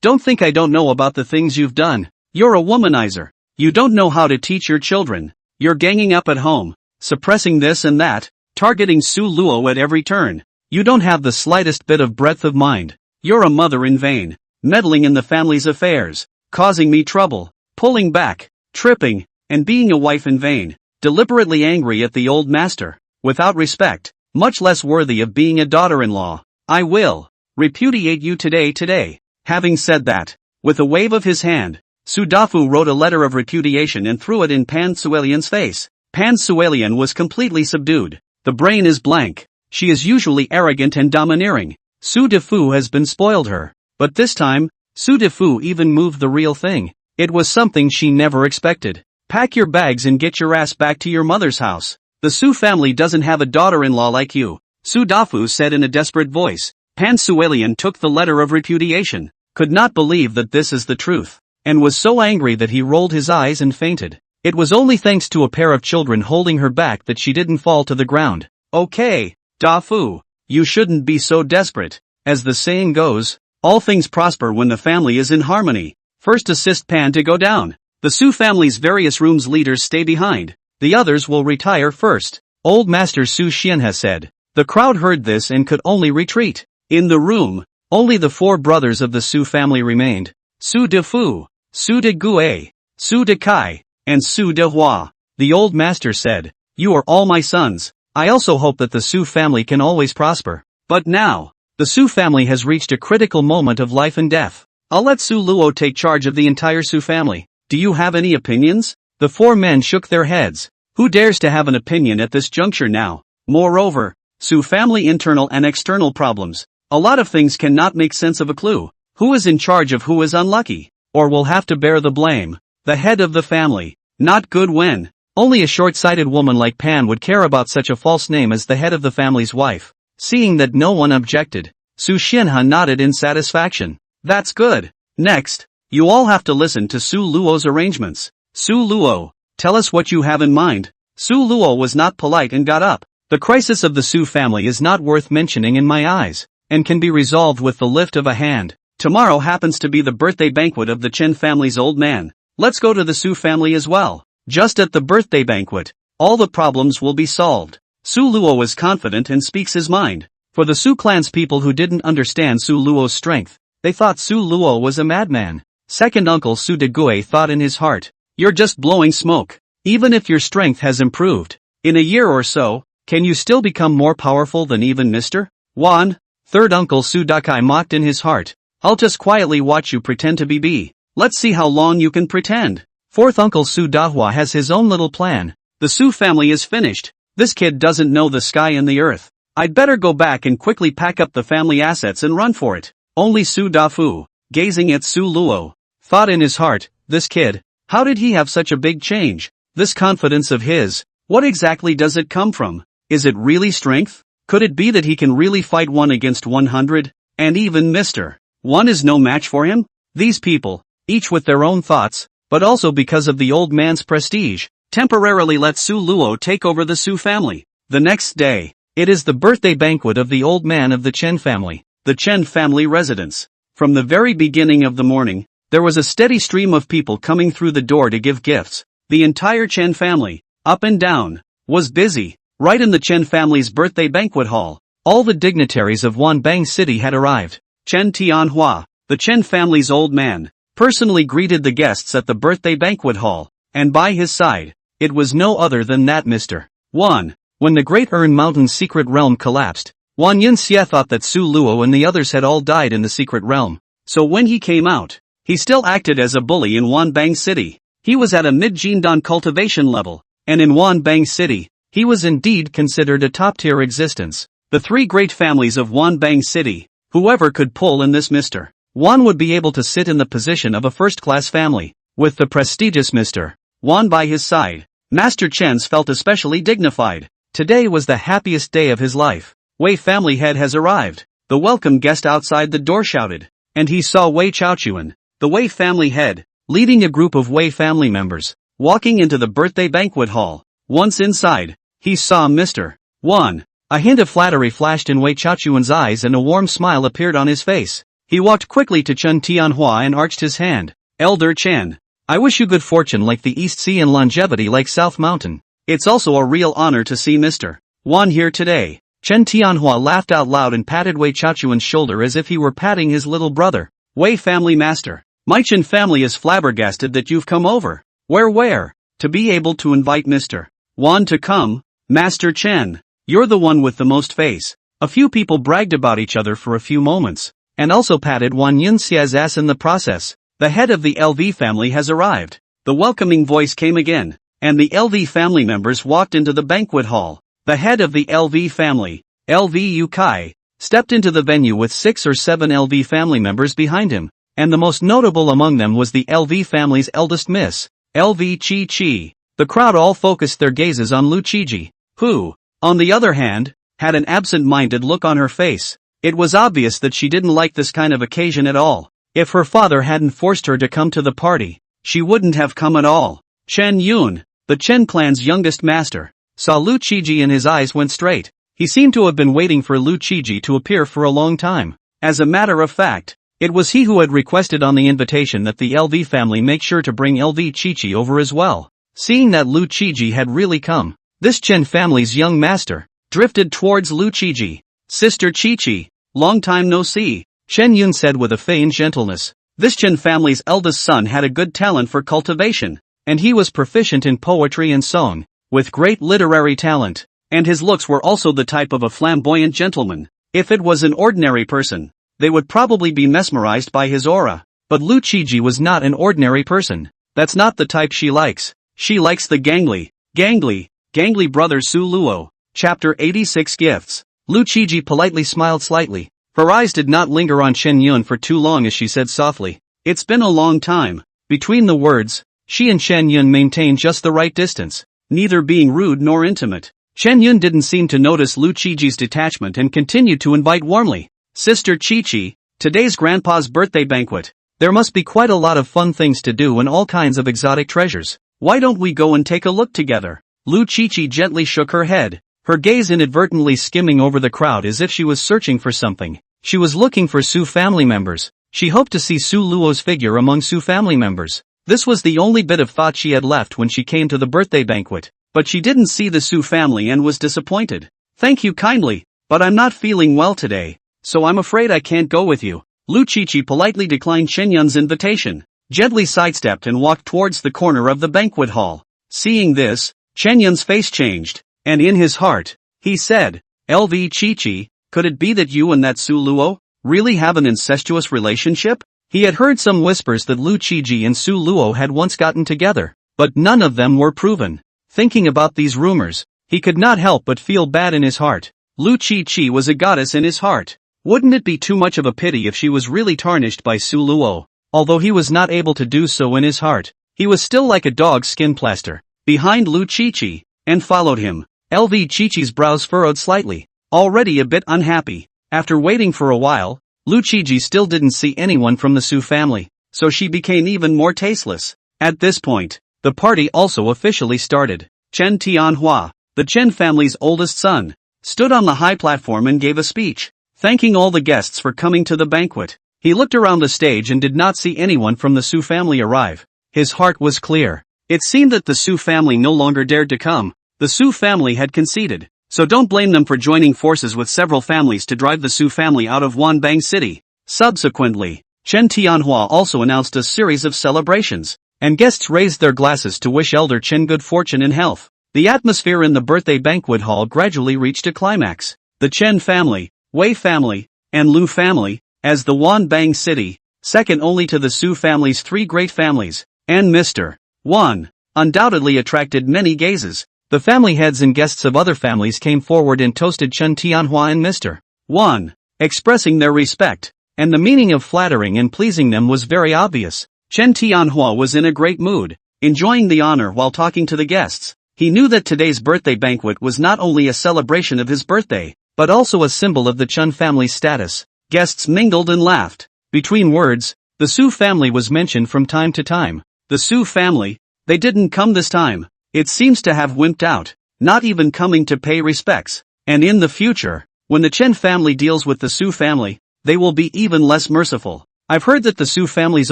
Don't think I don't know about the things you've done. You're a womanizer. You don't know how to teach your children. You're ganging up at home, suppressing this and that, targeting Su Luo at every turn. You don't have the slightest bit of breadth of mind. You're a mother in vain. meddling in the family's affairs, causing me trouble, pulling back, tripping, and being a wife in vain, deliberately angry at the old master, without respect, much less worthy of being a daughter-in-law. I will repudiate you today. Having said that, with a wave of his hand, Su Dafu wrote a letter of repudiation and threw it in Pan Suelian's face. Pan Suelian was completely subdued. The brain is blank. She is usually arrogant and domineering. Su Dafu has been spoiled her. But this time, Su Dafu even moved the real thing. It was something she never expected. Pack your bags and get your ass back to your mother's house. The Su family doesn't have a daughter-in-law like you, Su Dafu said in a desperate voice. Pan Suelian took the letter of repudiation, could not believe that this is the truth, and was so angry that he rolled his eyes and fainted. It was only thanks to a pair of children holding her back that she didn't fall to the ground. Okay, Dafu, you shouldn't be so desperate. As the saying goes, all things prosper when the family is in harmony. First assist Pan to go down. The Su family's various rooms leaders stay behind. The others will retire first. Old Master Su Qian has said. The crowd heard this and could only retreat. In the room, only the four brothers of the Su family remained. Su Defu, Su De Gue, Su De Kai, and Su De Hua. The old master said, "You are all my sons. I also hope that the Su family can always prosper. But now, the Su family has reached a critical moment of life and death. I'll let Su Luo take charge of the entire Su family. Do you have any opinions?" The four men shook their heads. Who dares to have an opinion at this juncture now? Moreover, Su family internal and external problems. A lot of things cannot make sense of a clue. Who is in charge of who is unlucky? Or will have to bear the blame? The head of the family. Not good when. Only a short-sighted woman like Pan would care about such a false name as the head of the family's wife. Seeing that no one objected, Su Xianhe nodded in satisfaction. That's good. Next, you all have to listen to Su Luo's arrangements. Su Luo, tell us what you have in mind. Su Luo was not polite and got up. The crisis of the Su family is not worth mentioning in my eyes, and can be resolved with the lift of a hand. Tomorrow happens to be the birthday banquet of the Chen family's old man. Let's go to the Su family as well. Just at the birthday banquet, all the problems will be solved. Su Luo is confident and speaks his mind. For the Su clan's people who didn't understand Su Luo's strength, they thought Su Luo was a madman. Second uncle Su De Gue thought in his heart, "You're just blowing smoke. Even if your strength has improved, in a year or so, can you still become more powerful than even Mr. Wan?" Third uncle Su Dakai mocked in his heart, "I'll just quietly watch you pretend to be B. Let's see how long you can pretend." Fourth uncle Su Dahua has his own little plan. The Su family is finished. This kid doesn't know the sky and the earth. I'd better go back and quickly pack up the family assets and run for it. Only Su Dafu, gazing at Su Luo, thought in his heart, this kid, how did he have such a big change? This confidence of his, what exactly does it come from? Is it really strength? Could it be that he can really fight 1 against 100? And even Mr. 1 is no match for him? These people, each with their own thoughts, but also because of the old man's prestige, temporarily let Su Luo take over the Su family. The next day, it is the birthday banquet of the old man of the Chen family, the Chen family residence. From the very beginning of the morning, there was a steady stream of people coming through the door to give gifts. The entire Chen family, up and down, was busy. Right in the Chen family's birthday banquet hall, all the dignitaries of Wanbang City had arrived. Chen Tianhua, the Chen family's old man, personally greeted the guests at the birthday banquet hall, and by his side, it was no other than that Mr. Wan. When the Great Ern Mountain's secret realm collapsed, Wan Yinxie thought that Su Luo and the others had all died in the secret realm. So when he came out, he still acted as a bully in Wanbang City. He was at a mid-Jindan cultivation level, and in Wanbang City, he was indeed considered a top-tier existence. The three great families of Wanbang City, whoever could pull in this Mr. Wan would be able to sit in the position of a first-class family. With the prestigious Mr. Wan by his side, Master Chen's felt especially dignified. Today was the happiest day of his life. Wei family head has arrived. The welcome guest outside the door shouted. And he saw Wei Chaochuan, the Wei family head, leading a group of Wei family members, walking into the birthday banquet hall. Once inside, he saw Mr. Wan. A hint of flattery flashed in Wei Chaochuan's eyes and a warm smile appeared on his face. He walked quickly to Chen Tianhua and arched his hand. Elder Chen, I wish you good fortune like the East Sea and longevity like South Mountain. It's also a real honor to see Mr. Wan here today. Chen Tianhua laughed out loud and patted Wei Chaochuan's shoulder as if he were patting his little brother. Wei family master. My Chen family is flabbergasted that you've come over. Where? To be able to invite Mr. Wan to come, Master Chen. You're the one with the most face. A few people bragged about each other for a few moments, and also patted Wan Yunxia's ass in the process. The head of the LV family has arrived. The welcoming voice came again, and the LV family members walked into the banquet hall. The head of the LV family, LV Kai, stepped into the venue with 6 or 7 LV family members behind him, and the most notable among them was the LV family's eldest miss, LV Qi. The crowd all focused their gazes on Liu Qing, who, on the other hand, had an absent-minded look on her face. It was obvious that she didn't like this kind of occasion at all. If her father hadn't forced her to come to the party, she wouldn't have come at all. Chen Yun, the Chen clan's youngest master, saw Liu Qing and his eyes went straight. He seemed to have been waiting for Liu Qing to appear for a long time. As a matter of fact, it was he who had requested on the invitation that the LV family make sure to bring LV Qi over as well. Seeing that Liu Qing had really come, this Chen family's young master drifted towards Liu Qing. Sister Qi, long time no see, Chen Yun said with a feigned gentleness. This Chen family's eldest son had a good talent for cultivation, and he was proficient in poetry and song, with great literary talent, and his looks were also the type of a flamboyant gentleman. If it was an ordinary person, they would probably be mesmerized by his aura, but Liu Qing was not an ordinary person. That's not the type she likes. She likes the gangly brothers Su Luo. Chapter 86 Gifts. Liu Qing politely smiled slightly. Her eyes did not linger on Chen Yun for too long as she said softly, "It's been a long time." Between the words, she and Chen Yun maintained just the right distance, neither being rude nor intimate. Chen Yun didn't seem to notice Liu Qing's detachment and continued to invite warmly. "Sister Qi, today's grandpa's birthday banquet. There must be quite a lot of fun things to do and all kinds of exotic treasures. Why don't we go and take a look together?" Liu Qing gently shook her head, her gaze inadvertently skimming over the crowd as if she was searching for something. She was looking for Su family members. She hoped to see Su Luo's figure among Su family members. This was the only bit of thought she had left when she came to the birthday banquet. But she didn't see the Su family and was disappointed. "Thank you kindly, but I'm not feeling well today, so I'm afraid I can't go with you." Liu Qing politely declined Chen Yun's invitation, gently sidestepped and walked towards the corner of the banquet hall. Seeing this, Chen Yun's face changed, and in his heart, he said, "LV Qi, could it be that you and that Su Luo really have an incestuous relationship?" He had heard some whispers that Liu Qing and Su Luo had once gotten together, but none of them were proven. Thinking about these rumors, he could not help but feel bad in his heart. Liu Qing was a goddess in his heart. Wouldn't it be too much of a pity if she was really tarnished by Su Luo? Although he was not able to do so in his heart, he was still like a dog's skin plaster, behind Liu Qing, and followed him. LV Qi's brows furrowed slightly, already a bit unhappy. After waiting for a while, Liu Qing still didn't see anyone from the Su family, so she became even more tasteless. At this point, the party also officially started. Chen Tianhua, the Chen family's oldest son, stood on the high platform and gave a speech, thanking all the guests for coming to the banquet. He looked around the stage and did not see anyone from the Su family arrive. His heart was clear. It seemed that the Su family no longer dared to come. The Su family had conceded, so don't blame them for joining forces with several families to drive the Su family out of Wanbang City. Subsequently, Chen Tianhua also announced a series of celebrations, and guests raised their glasses to wish Elder Chen good fortune and health. The atmosphere in the birthday banquet hall gradually reached a climax. The Chen family, Wei family, and Liu family, as the Wanbang City, second only to the Su family's 3 great families, and Mr. Wan, undoubtedly attracted many gazes. The family heads and guests of other families came forward and toasted Chen Tianhua and Mr. Wan, expressing their respect, and the meaning of flattering and pleasing them was very obvious. Chen Tianhua was in a great mood, enjoying the honor while talking to the guests. He knew that today's birthday banquet was not only a celebration of his birthday, but also a symbol of the Chen family's status. Guests mingled and laughed. Between words, the Su family was mentioned from time to time. The Su family, they didn't come this time. It seems to have wimped out, not even coming to pay respects. And in the future, when the Chen family deals with the Su family, they will be even less merciful. I've heard that the Su family's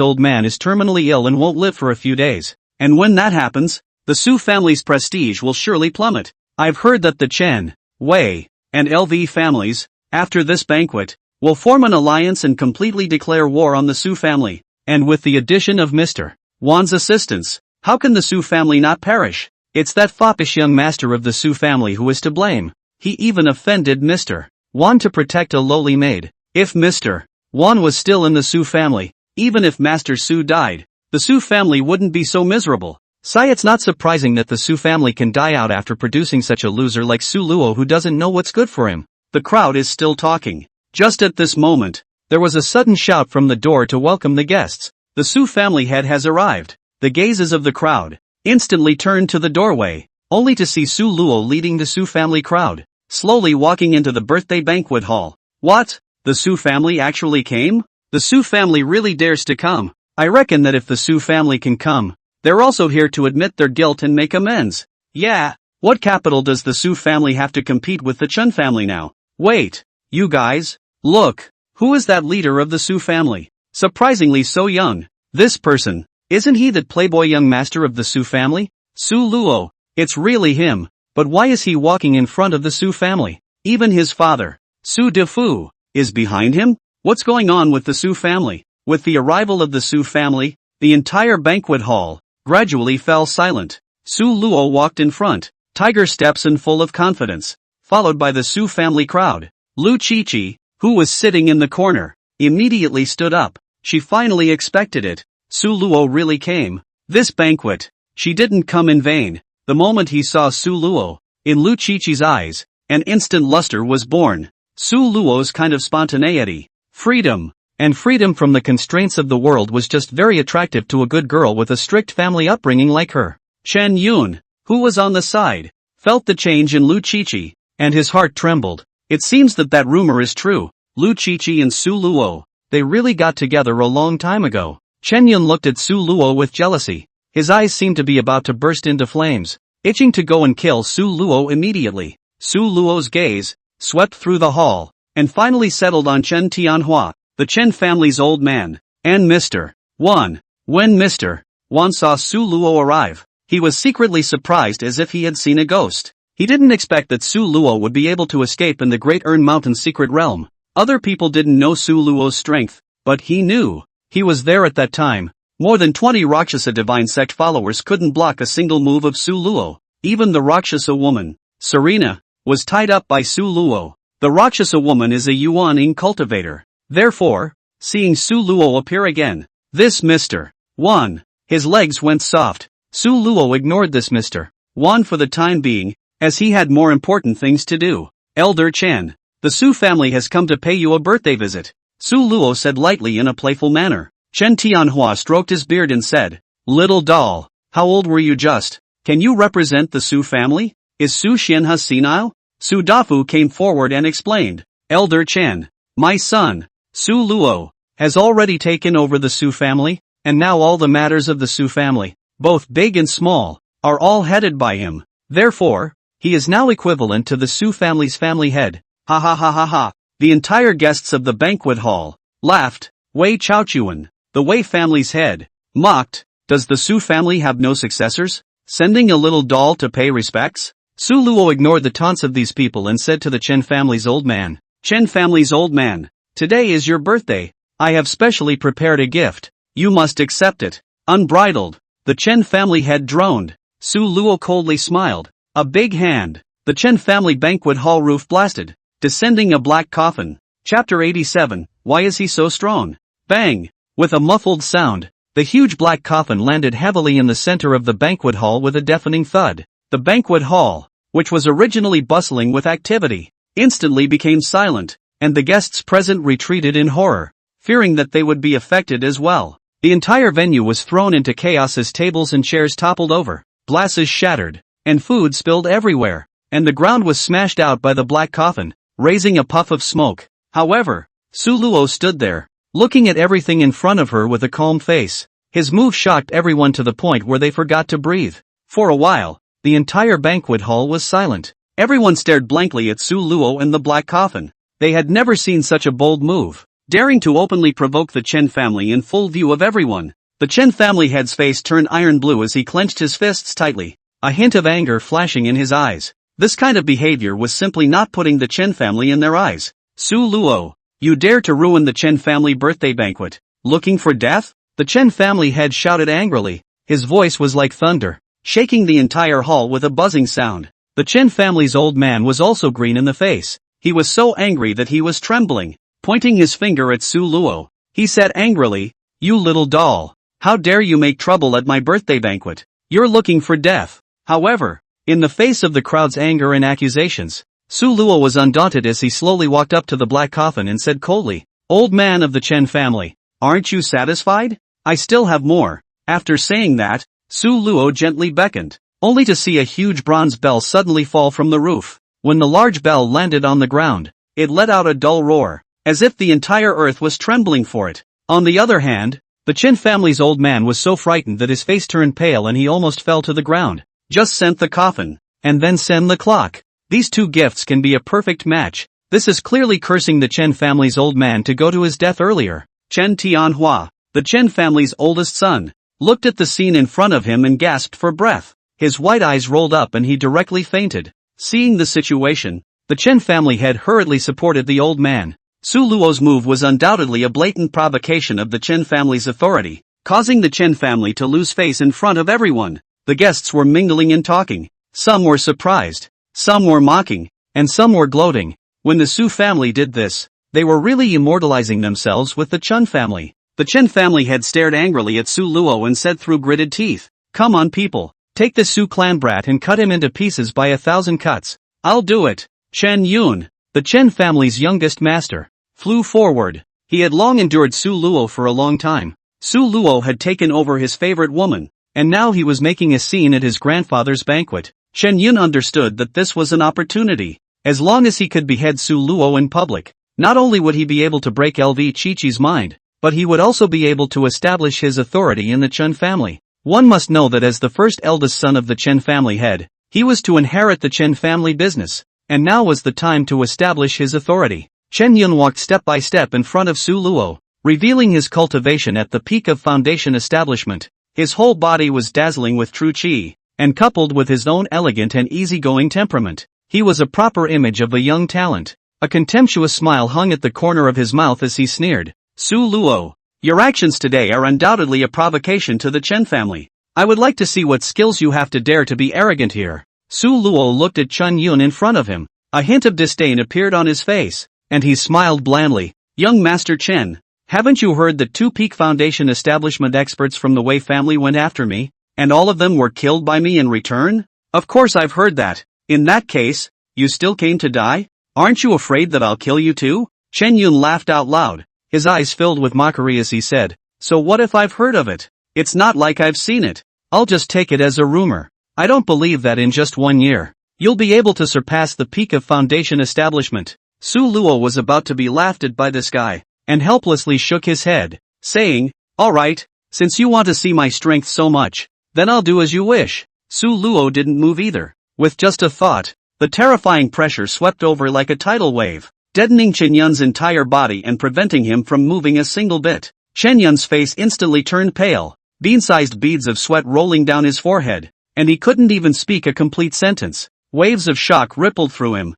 old man is terminally ill and won't live for a few days. And when that happens, the Su family's prestige will surely plummet. I've heard that the Chen, Wei, and LV families, after this banquet, will form an alliance and completely declare war on the Su family. And with the addition of Mr. Wan's assistance, how can the Su family not perish? It's that foppish young master of the Su family who is to blame. He even offended Mr. Wan to protect a lowly maid. If Mr. Wan was still in the Su family, even if Master Su died, the Su family wouldn't be so miserable. It's not surprising that the Su family can die out after producing such a loser like Su Luo who doesn't know what's good for him. The crowd is still talking. Just at this moment, there was a sudden shout from the door to welcome the guests. The Su family head has arrived. The gazes of the crowd instantly turned to the doorway, only to see Su Luo leading the Su family crowd, slowly walking into the birthday banquet hall. What? The Su family actually came? The Su family really dares to come. I reckon that if the Su family can come, they're also here to admit their guilt and make amends. Yeah, what capital does the Su family have to compete with the Chen family now? Wait, you guys, look, who is that leader of the Su family? Surprisingly so young. This person, isn't he that playboy young master of the Su family? Su Luo, it's really him, but why is he walking in front of the Su family? Even his father, Su Defu, is behind him? What's going on with the Su family? With the arrival of the Su family, the entire banquet hall gradually fell silent. Su Luo walked in front, tiger steps and full of confidence, followed by the Su family crowd. Liu Qing, who was sitting in the corner, immediately stood up. She finally expected it. Su Luo really came. This banquet, she didn't come in vain. The moment he saw Su Luo, in Liu Qing's eyes, an instant luster was born. Su Luo's kind of spontaneity, freedom, and freedom from the constraints of the world was just very attractive to a good girl with a strict family upbringing like her. Chen Yun, who was on the side, felt the change in Liu Qing, and his heart trembled. It seems that rumor is true. Liu Qing and Su Luo, they really got together a long time ago. Chen Yun looked at Su Luo with jealousy. His eyes seemed to be about to burst into flames, itching to go and kill Su Luo immediately. Su Luo's gaze swept through the hall, and finally settled on Chen Tianhua, the Chen family's old man, and Mr. Wan. When Mr. Wan saw Su Luo arrive, he was secretly surprised as if he had seen a ghost. He didn't expect that Su Luo would be able to escape in the Great Ern Mountain secret realm. Other people didn't know Su Luo's strength, but he knew. He was there at that time. More than 20 Rakshasa divine sect followers couldn't block a single move of Su Luo. Even the Rakshasa woman, Serena, was tied up by Su Luo. The Rakshasa woman is a Yuan cultivator. Therefore, seeing Su Luo appear again, this Mr. Wan, his legs went soft. Su Luo ignored this Mr. Wan for the time being, as he had more important things to do. Elder Chen, the Su family has come to pay you a birthday visit, Su Luo said lightly in a playful manner. Chen Tianhua stroked his beard and said, "Little doll, how old were you just? Can you represent the Su family? Is Su Xianhe senile?" Su Dafu came forward and explained, "Elder Chen, my son, Su Luo, has already taken over the Su family, and now all the matters of the Su family, both big and small, are all headed by him. Therefore, he is now equivalent to the Su family's family head." Ha ha ha ha ha. The entire guests of the banquet hall laughed. Wei Chaochuan, the Wei family's head, mocked, "Does the Su family have no successors? Sending a little doll to pay respects?" Su Luo ignored the taunts of these people and said to the Chen family's old man, "Chen family's old man, today is your birthday. I have specially prepared a gift. You must accept it." Unbridled, the Chen family head droned. Su Luo coldly smiled. A big hand. The Chen family banquet hall roof blasted, descending a black coffin. Chapter 87, Why is he so strong? Bang! With a muffled sound, the huge black coffin landed heavily in the center of the banquet hall with a deafening thud. The banquet hall, which was originally bustling with activity, instantly became silent, and the guests present retreated in horror, fearing that they would be affected as well. The entire venue was thrown into chaos as tables and chairs toppled over, glasses shattered, and food spilled everywhere, and the ground was smashed out by the black coffin, raising a puff of smoke. However, Su Luo stood there, looking at everything in front of her with a calm face. His move shocked everyone to the point where they forgot to breathe. For a while, the entire banquet hall was silent. Everyone stared blankly at Su Luo and the black coffin. They had never seen such a bold move, daring to openly provoke the Chen family in full view of everyone. The Chen family head's face turned iron blue as he clenched his fists tightly, a hint of anger flashing in his eyes. This kind of behavior was simply not putting the Chen family in their eyes. Su Luo, You dare to ruin the Chen family birthday banquet? Looking for death? The Chen family head shouted angrily. His voice was like thunder, shaking the entire hall with a buzzing sound. The Chen family's old man was also green in the face. He was so angry that he was trembling. Pointing his finger at Su Luo, he said angrily, "You little doll. How dare you make trouble at my birthday banquet? You're looking for death." However, in the face of the crowd's anger and accusations, Su Luo was undaunted as he slowly walked up to the black coffin and said coldly, "Old man of the Chen family, aren't you satisfied? I still have more." After saying that, Su Luo gently beckoned, only to see a huge bronze bell suddenly fall from the roof. When the large bell landed on the ground, it let out a dull roar, as if the entire earth was trembling for it. On the other hand, the Chen family's old man was so frightened that his face turned pale and he almost fell to the ground. Just send the coffin, and then send the clock. These two gifts can be a perfect match. This is clearly cursing the Chen family's old man to go to his death earlier. Chen Tianhua, the Chen family's oldest son, looked at the scene in front of him and gasped for breath. His white eyes rolled up and he directly fainted. Seeing the situation, the Chen family head hurriedly supported the old man. Su Luo's move was undoubtedly a blatant provocation of the Chen family's authority, causing the Chen family to lose face in front of everyone. The guests were mingling and talking. Some were surprised, some were mocking, and some were gloating. When the Su family did this, they were really immortalizing themselves with the Chen family. The Chen family head stared angrily at Su Luo and said through gritted teeth, "Come on people, take the Su clan brat and cut him into pieces by 1,000 cuts." "I'll do it." Chen Yun, the Chen family's youngest master, flew forward. He had long endured Su Luo for a long time. Su Luo had taken over his favorite woman, and now he was making a scene at his grandfather's banquet. Chen Yun understood that this was an opportunity. As long as he could behead Su Luo in public, not only would he be able to break Li Qian's mind, but he would also be able to establish his authority in the Chen family. One must know that as the first eldest son of the Chen family head, he was to inherit the Chen family business, and now was the time to establish his authority. Chen Yun walked step by step in front of Su Luo, revealing his cultivation at the peak of foundation establishment. His whole body was dazzling with true qi, and coupled with his own elegant and easygoing temperament, he was a proper image of a young talent. A contemptuous smile hung at the corner of his mouth as he sneered, "Su Luo, your actions today are undoubtedly a provocation to the Chen family. I would like to see what skills you have to dare to be arrogant here." Su Luo looked at Chen Yun in front of him. A hint of disdain appeared on his face, and he smiled blandly. "Young Master Chen, haven't you heard that 2 peak foundation establishment experts from the Wei family went after me, and all of them were killed by me in return?" "Of course I've heard that. In that case, you still came to die? Aren't you afraid that I'll kill you too?" Chen Yun laughed out loud, his eyes filled with mockery as he said, "So what if I've heard of it? It's not like I've seen it. I'll just take it as a rumor. I don't believe that in just 1 year, you'll be able to surpass the peak of foundation establishment." Su Luo was about to be laughed at by this guy, and helplessly shook his head, saying, "All right, since you want to see my strength so much, then I'll do as you wish." Su Luo didn't move either. With just a thought, the terrifying pressure swept over like a tidal wave, deadening Chen Yun's entire body and preventing him from moving a single bit. Chen Yun's face instantly turned pale, bean-sized beads of sweat rolling down his forehead, and he couldn't even speak a complete sentence. Waves of shock rippled through him.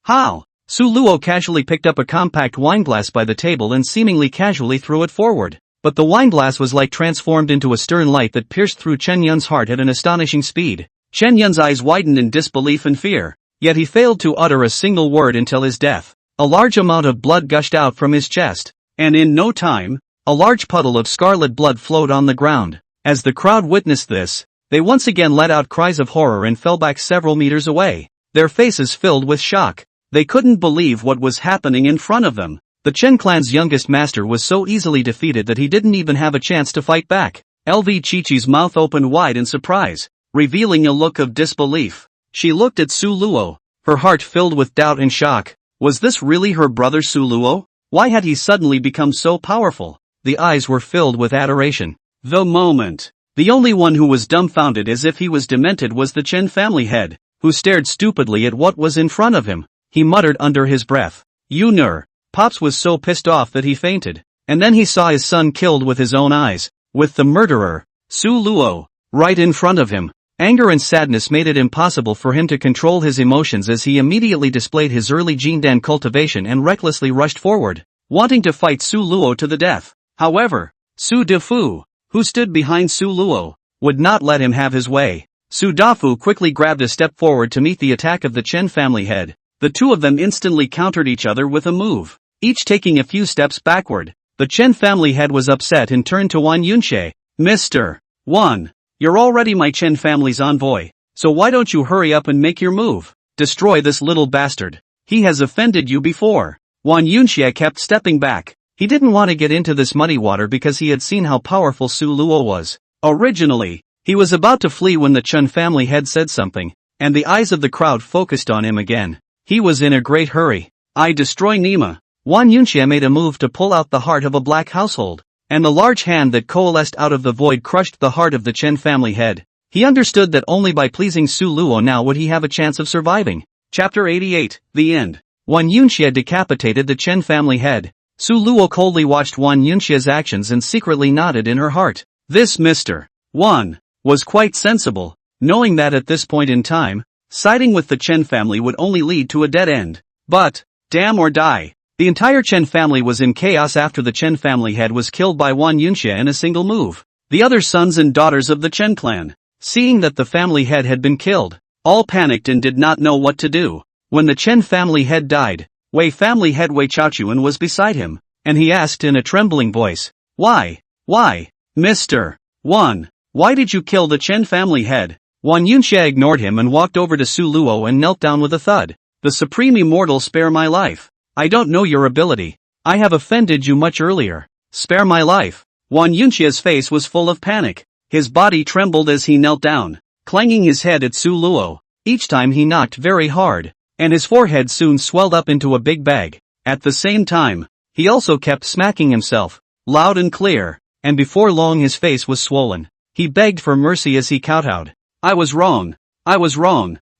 How? Su Luo casually picked up a compact wineglass by the table and seemingly casually threw it forward. But the wineglass was like transformed into a stern light that pierced through Chen Yun's heart at an astonishing speed. Chen Yun's eyes widened in disbelief and fear, yet he failed to utter a single word until his death. A large amount of blood gushed out from his chest, and in no time, a large puddle of scarlet blood flowed on the ground. As the crowd witnessed this, they once again let out cries of horror and fell back several meters away, their faces filled with shock. They couldn't believe what was happening in front of them. The Chen clan's youngest master was so easily defeated that he didn't even have a chance to fight back. Li Qian's mouth opened wide in surprise, revealing a look of disbelief. She looked at Su Luo, her heart filled with doubt and shock. Was this really her brother Su Luo? Why had he suddenly become so powerful? The eyes were filled with adoration. The only one who was dumbfounded as if he was demented was the Chen family head, who stared stupidly at what was in front of him. He muttered under his breath, "Yun'er." Pops was so pissed off that he fainted, and then he saw his son killed with his own eyes, with the murderer, Su Luo, right in front of him. Anger and sadness made it impossible for him to control his emotions as he immediately displayed his early Jindan cultivation and recklessly rushed forward, wanting to fight Su Luo to the death. However, Su Defu, who stood behind Su Luo, would not let him have his way. Su Dafu quickly grabbed a step forward to meet the attack of the Chen family head. The two of them instantly countered each other with a move, each taking a few steps backward. The Chen family head was upset and turned to Wan Yunxie. Mr. Wan, you're already my Chen family's envoy, so why don't you hurry up and make your move? Destroy this little bastard. He has offended you before. Wan Yunxie kept stepping back. He didn't want to get into this muddy water because he had seen how powerful Su Luo was. Originally, he was about to flee when the Chen family head said something, and the eyes of the crowd focused on him again. He was in a great hurry. I destroy Nima. Wan Yunxie made a move to pull out the heart of a black household, and the large hand that coalesced out of the void crushed the heart of the Chen family head. He understood that only by pleasing Su Luo now would he have a chance of surviving. Chapter 88, The End. Wan Yunxie decapitated the Chen family head. Su Luo coldly watched Wan Yunxie's actions and secretly nodded in her heart. This Mr. Wan was quite sensible, knowing that at this point in time, siding with the Chen family would only lead to a dead end. But, damn or die. The entire Chen family was in chaos after the Chen family head was killed by Wan Yunxie in a single move. The other sons and daughters of the Chen clan, seeing that the family head had been killed, all panicked and did not know what to do. When the Chen family head died, Wei family head Wei Chaochuan was beside him, and he asked in a trembling voice, Why, Mr. Wan, why did you kill the Chen family head? Wan Yunxie ignored him and walked over to Su Luo and knelt down with a thud. The Supreme Immortal, spare my life. I don't know your ability. I have offended you much earlier. Spare my life. Wan Yunxie's face was full of panic. His body trembled as he knelt down, clanging his head at Su Luo. Each time he knocked very hard, and his forehead soon swelled up into a big bag. At the same time, he also kept smacking himself, loud and clear, and before long his face was swollen. He begged for mercy as he kowtowed. I was wrong,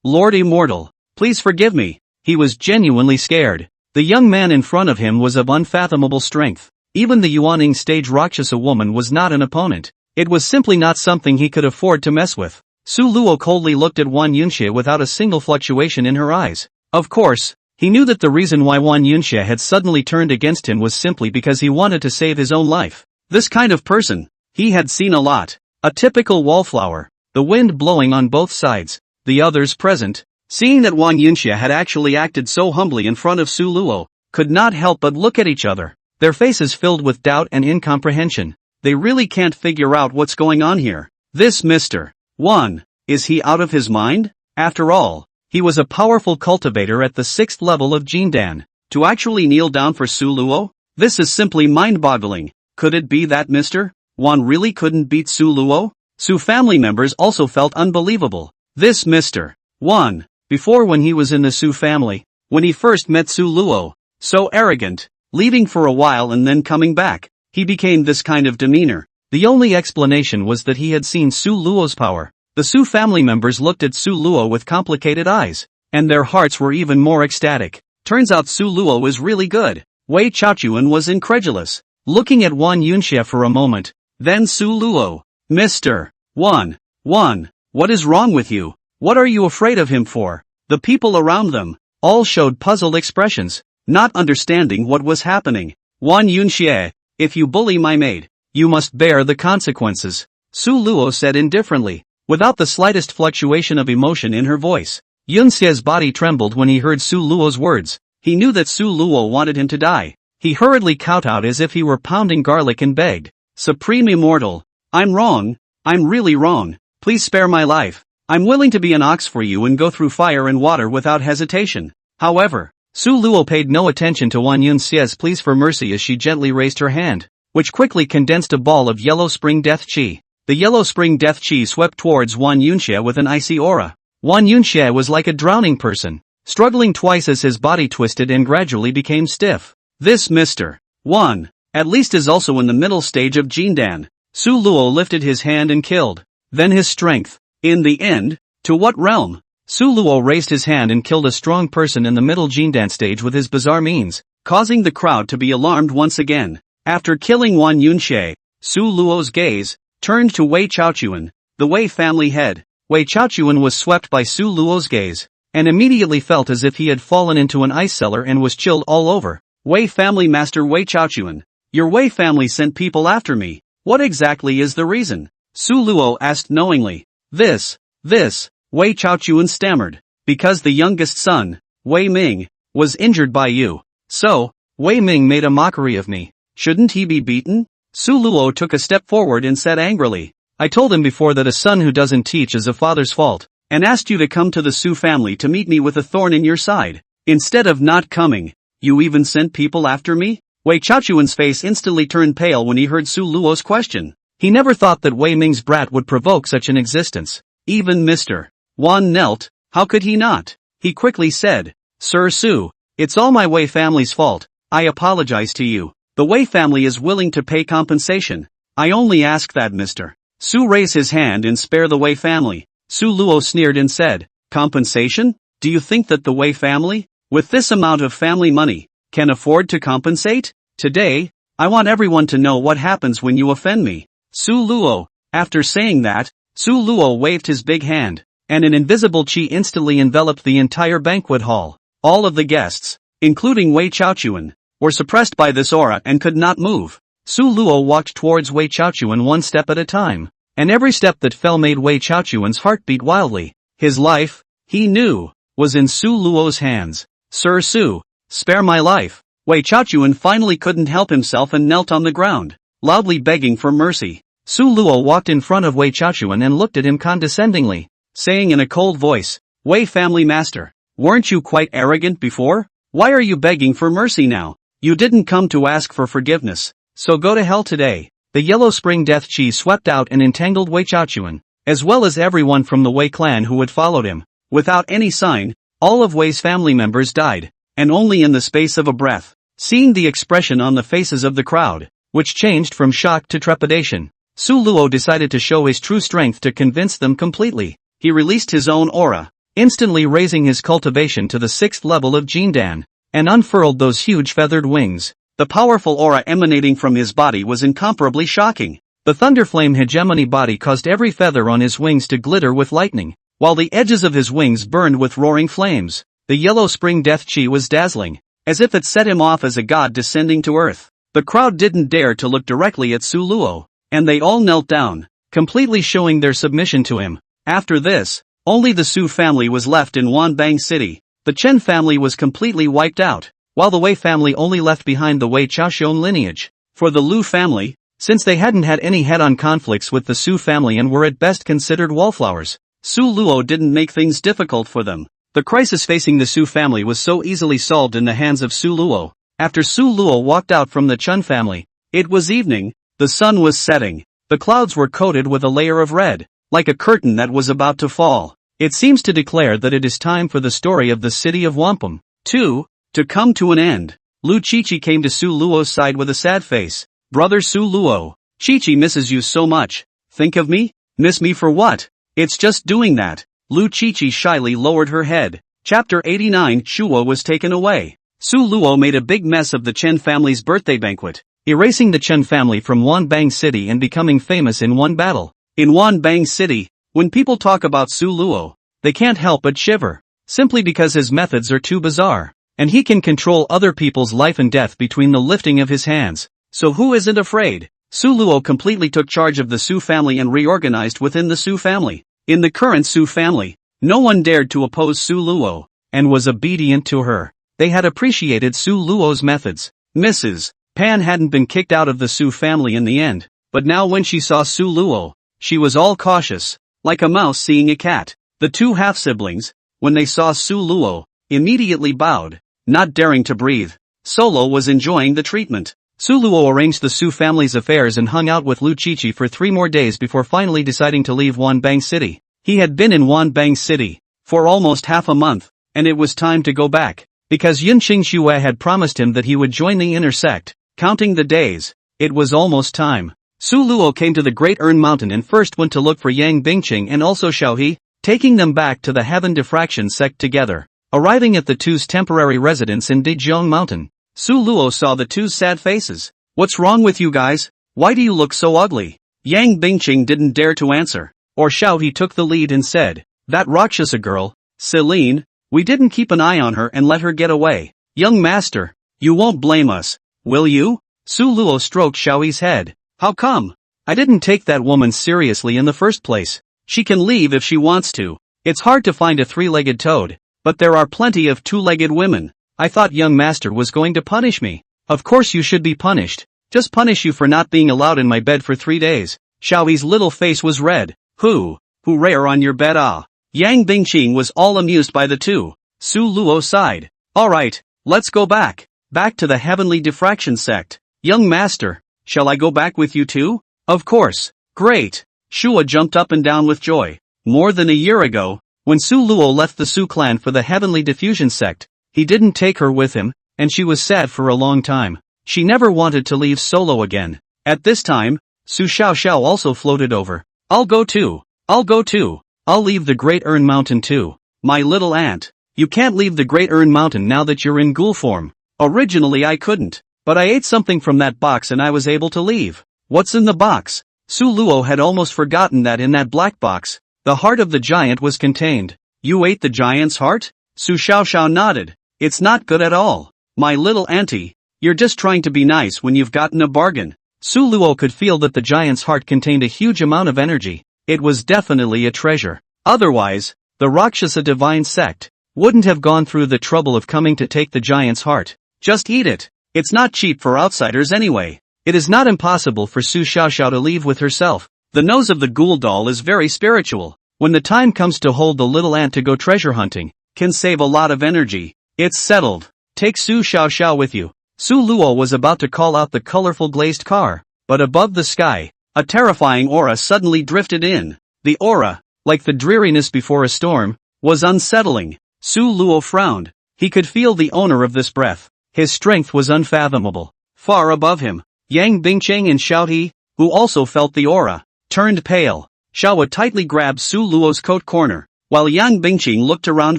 Lord Immortal, please forgive me. He was genuinely scared. The young man in front of him was of unfathomable strength. Even the Yuaning stage Rakshasa woman was not an opponent. It was simply not something he could afford to mess with. Su Luo coldly looked at Wan Yunxie without a single fluctuation in her eyes. Of course, he knew that the reason why Wan Yunxie had suddenly turned against him was simply because he wanted to save his own life. This kind of person, he had seen a lot. A typical wallflower, the wind blowing on both sides. The others present, seeing that Wan Yunxie had actually acted so humbly in front of Su Luo, could not help but look at each other, their faces filled with doubt and incomprehension. They really can't figure out what's going on here. This Mr. Wan, is he out of his mind? After all, he was a powerful cultivator at the 6th level of Jindan. To actually kneel down for Su Luo? This is simply mind-boggling. Could it be that Mr. Wan really couldn't beat Su Luo? Su family members also felt unbelievable. This Mr. Wan, before when he was in the Su family, when he first met Su Luo, so arrogant, leaving for a while and then coming back, he became this kind of demeanor. The only explanation was that he had seen Su Luo's power. The Su family members looked at Su Luo with complicated eyes, and their hearts were even more ecstatic. Turns out Su Luo is really good. Wei Chaochuan was incredulous, looking at Wan Yunxie for a moment. Then Su Luo, Mr. Wan, what is wrong with you? What are you afraid of him for? The people around them all showed puzzled expressions, not understanding what was happening. Wan Yunxie, if you bully my maid, you must bear the consequences, Su Luo said indifferently, without the slightest fluctuation of emotion in her voice. Yunxie's body trembled when he heard Su Luo's words. He knew that Su Luo wanted him to die. He hurriedly kowtowed as if he were pounding garlic and begged, Supreme Immortal, I'm wrong, I'm really wrong, please spare my life. I'm willing to be an ox for you and go through fire and water without hesitation. However, Su Luo paid no attention to Wan Yunxie's pleas for mercy as she gently raised her hand, which quickly condensed a ball of yellow spring death chi. The yellow spring death chi swept towards Wan Yunxie with an icy aura. Wan Yunxie was like a drowning person, struggling twice as his body twisted and gradually became stiff. This Mr. Wan, at least is also in the middle stage of Jindan. Su Luo lifted his hand and killed. Then his strength. In the end, to what realm? Su Luo raised his hand and killed a strong person in the middle Jindan stage with his bizarre means, causing the crowd to be alarmed once again. After killing Wan Yunxie, Su Luo's gaze turned to Wei Chaochuan, the Wei family head. Wei Qiaochuan was swept by Su Luo's gaze, and immediately felt as if he had fallen into an ice cellar and was chilled all over. Wei family master Wei Qiaochuan. Your Wei family sent people after me. What exactly is the reason? Su Luo asked knowingly. This, Wei Qiaochuan stammered. Because the youngest son, Wei Ming, was injured by you. So, Wei Ming made a mockery of me. Shouldn't he be beaten? Su Luo took a step forward and said angrily. I told him before that a son who doesn't teach is a father's fault, and asked you to come to the Su family to meet me with a thorn in your side. Instead of not coming, you even sent people after me? Wei Qiaochuan's face instantly turned pale when he heard Su Luo's question. He never thought that Wei Ming's brat would provoke such an existence. Even Mr. Wan knelt. How could he not? He quickly said, Sir Su, it's all my Wei family's fault. I apologize to you. The Wei family is willing to pay compensation. I only ask that Mr. Su raise his hand and spare the Wei family. Su Luo sneered and said, compensation? Do you think that the Wei family, with this amount of family money, can afford to compensate? Today, I want everyone to know what happens when you offend me. Su Luo. After saying that, Su Luo waved his big hand, and an invisible qi instantly enveloped the entire banquet hall. All of the guests, including Wei Qiaochuan, were suppressed by this aura and could not move. Su Luo walked towards Wei Qiaochuan one step at a time, and every step that fell made Wei Qiaochuan's heart beat wildly. His life, he knew, was in Su Luo's hands. Sir Su, spare my life. Wei Qiaochuan finally couldn't help himself and knelt on the ground, loudly begging for mercy. Su Luo walked in front of Wei Qiaochuan and looked at him condescendingly, saying in a cold voice, Wei family master, weren't you quite arrogant before? Why are you begging for mercy now? You didn't come to ask for forgiveness, so go to hell today. The yellow spring death qi swept out and entangled Wei Qiaochuan, as well as everyone from the Wei clan who had followed him. Without any sign, all of Wei's family members died, and only in the space of a breath. Seeing the expression on the faces of the crowd, which changed from shock to trepidation, Su Luo decided to show his true strength to convince them completely. He released his own aura, instantly raising his cultivation to the 6th level of Jindan, and unfurled those huge feathered wings. The powerful aura emanating from his body was incomparably shocking. The thunderflame hegemony body caused every feather on his wings to glitter with lightning, while the edges of his wings burned with roaring flames. The yellow spring death qi was dazzling, as if it set him off as a god descending to earth. The crowd didn't dare to look directly at Su Luo, and they all knelt down, completely showing their submission to him. After this, only the Su family was left in Wanbang City. The Chen family was completely wiped out, while the Wei family only left behind the Wei Qiaoxian lineage. For the Liu family, since they hadn't had any head-on conflicts with the Su family and were at best considered wallflowers, Su Luo didn't make things difficult for them. The crisis facing the Su family was so easily solved in the hands of Su Luo. After Su Luo walked out from the Chen family, it was evening, the sun was setting, the clouds were coated with a layer of red, like a curtain that was about to fall. It seems to declare that it is time for the story of the city of Wampum to come to an end. Lu Qiqi came to Su Luo's side with a sad face. Brother Su Luo, Qiqi misses you so much. Think of me? Miss me for what? It's just doing that. Lu Qiqi shyly lowered her head. Chapter 89. Shuo was taken away. Su Luo made a big mess of the Chen family's birthday banquet, erasing the Chen family from Wanbang City and becoming famous in one battle. In Wanbang City, when people talk about Su Luo, they can't help but shiver, simply because his methods are too bizarre, and he can control other people's life and death between the lifting of his hands. So who isn't afraid? Su Luo completely took charge of the Su family and reorganized within the Su family. In the current Su family, no one dared to oppose Su Luo, and was obedient to her. They had appreciated Su Luo's methods. Mrs. Pan hadn't been kicked out of the Su family in the end, but now when she saw Su Luo, she was all cautious, like a mouse seeing a cat. The two half-siblings, when they saw Su Luo, immediately bowed, not daring to breathe. Solo was enjoying the treatment. Su Luo arranged the Su family's affairs and hung out with Lu Qiqi for 3 more days before finally deciding to leave Wanbang City. He had been in Wanbang City for almost half a month, and it was time to go back, because Yunqing Xue had promised him that he would join the inner sect. Counting the days, it was almost time. Su Luo came to the Great Urn Mountain and first went to look for Yang Bingqing and also Xiaohe, taking them back to the Heaven Diffraction sect together. Arriving at the two's temporary residence in Dijiang Mountain, Su Luo saw the two's sad faces. What's wrong with you guys? Why do you look so ugly? Yang Bingqing didn't dare to answer. Or Xiao he took the lead and said, that Rakshasa girl, Celine, we didn't keep an eye on her and let her get away. Young master, you won't blame us, will you? Su Luo stroked Xiaoyi's head. How come? I didn't take that woman seriously in the first place. She can leave if she wants to. It's hard to find a three-legged toad, but there are plenty of two-legged women. I thought young master was going to punish me. Of course you should be punished. Just punish you for not being allowed in my bed for 3 days. Xiaoyi's little face was red. Who rare on your bed ah? Yang Bingqing was all amused by the two. Su Luo sighed. Alright, let's go back. Back to the heavenly diffraction sect. Young master, shall I go back with you too? Of course. Great. Shua jumped up and down with joy. More than a year ago, when Su Luo left the Su clan for the heavenly diffusion sect, he didn't take her with him, and she was sad for a long time. She never wanted to leave solo again. At this time, Su Xiaoxiao also floated over. I'll go too. I'll leave the Great Ern Mountain too. My little aunt. You can't leave the Great Ern Mountain now that you're in ghoul form. Originally I couldn't, but I ate something from that box and I was able to leave. What's in the box? Su Luo had almost forgotten that in that black box, the heart of the giant was contained. You ate the giant's heart? Su Xiaoxiao nodded. It's not good at all. My little auntie, you're just trying to be nice when you've gotten a bargain. Su Luo could feel that the giant's heart contained a huge amount of energy. It was definitely a treasure. Otherwise, the Rakshasa divine sect wouldn't have gone through the trouble of coming to take the giant's heart. Just eat it. It's not cheap for outsiders anyway. It is not impossible for Su Xiaoxiao to leave with herself. The nose of the ghoul doll is very spiritual. When the time comes to hold the little ant to go treasure hunting, can save a lot of energy. It's settled. Take Su Xiaoxiao with you. Su Luo was about to call out the colorful glazed car, but above the sky, a terrifying aura suddenly drifted in. The aura, like the dreariness before a storm, was unsettling. Su Luo frowned. He could feel the owner of this breath. His strength was unfathomable. Far above him, Yang Bingqing and Xiao He, who also felt the aura, turned pale. Shawa tightly grabbed Su Luo's coat corner, while Yang Bingqing looked around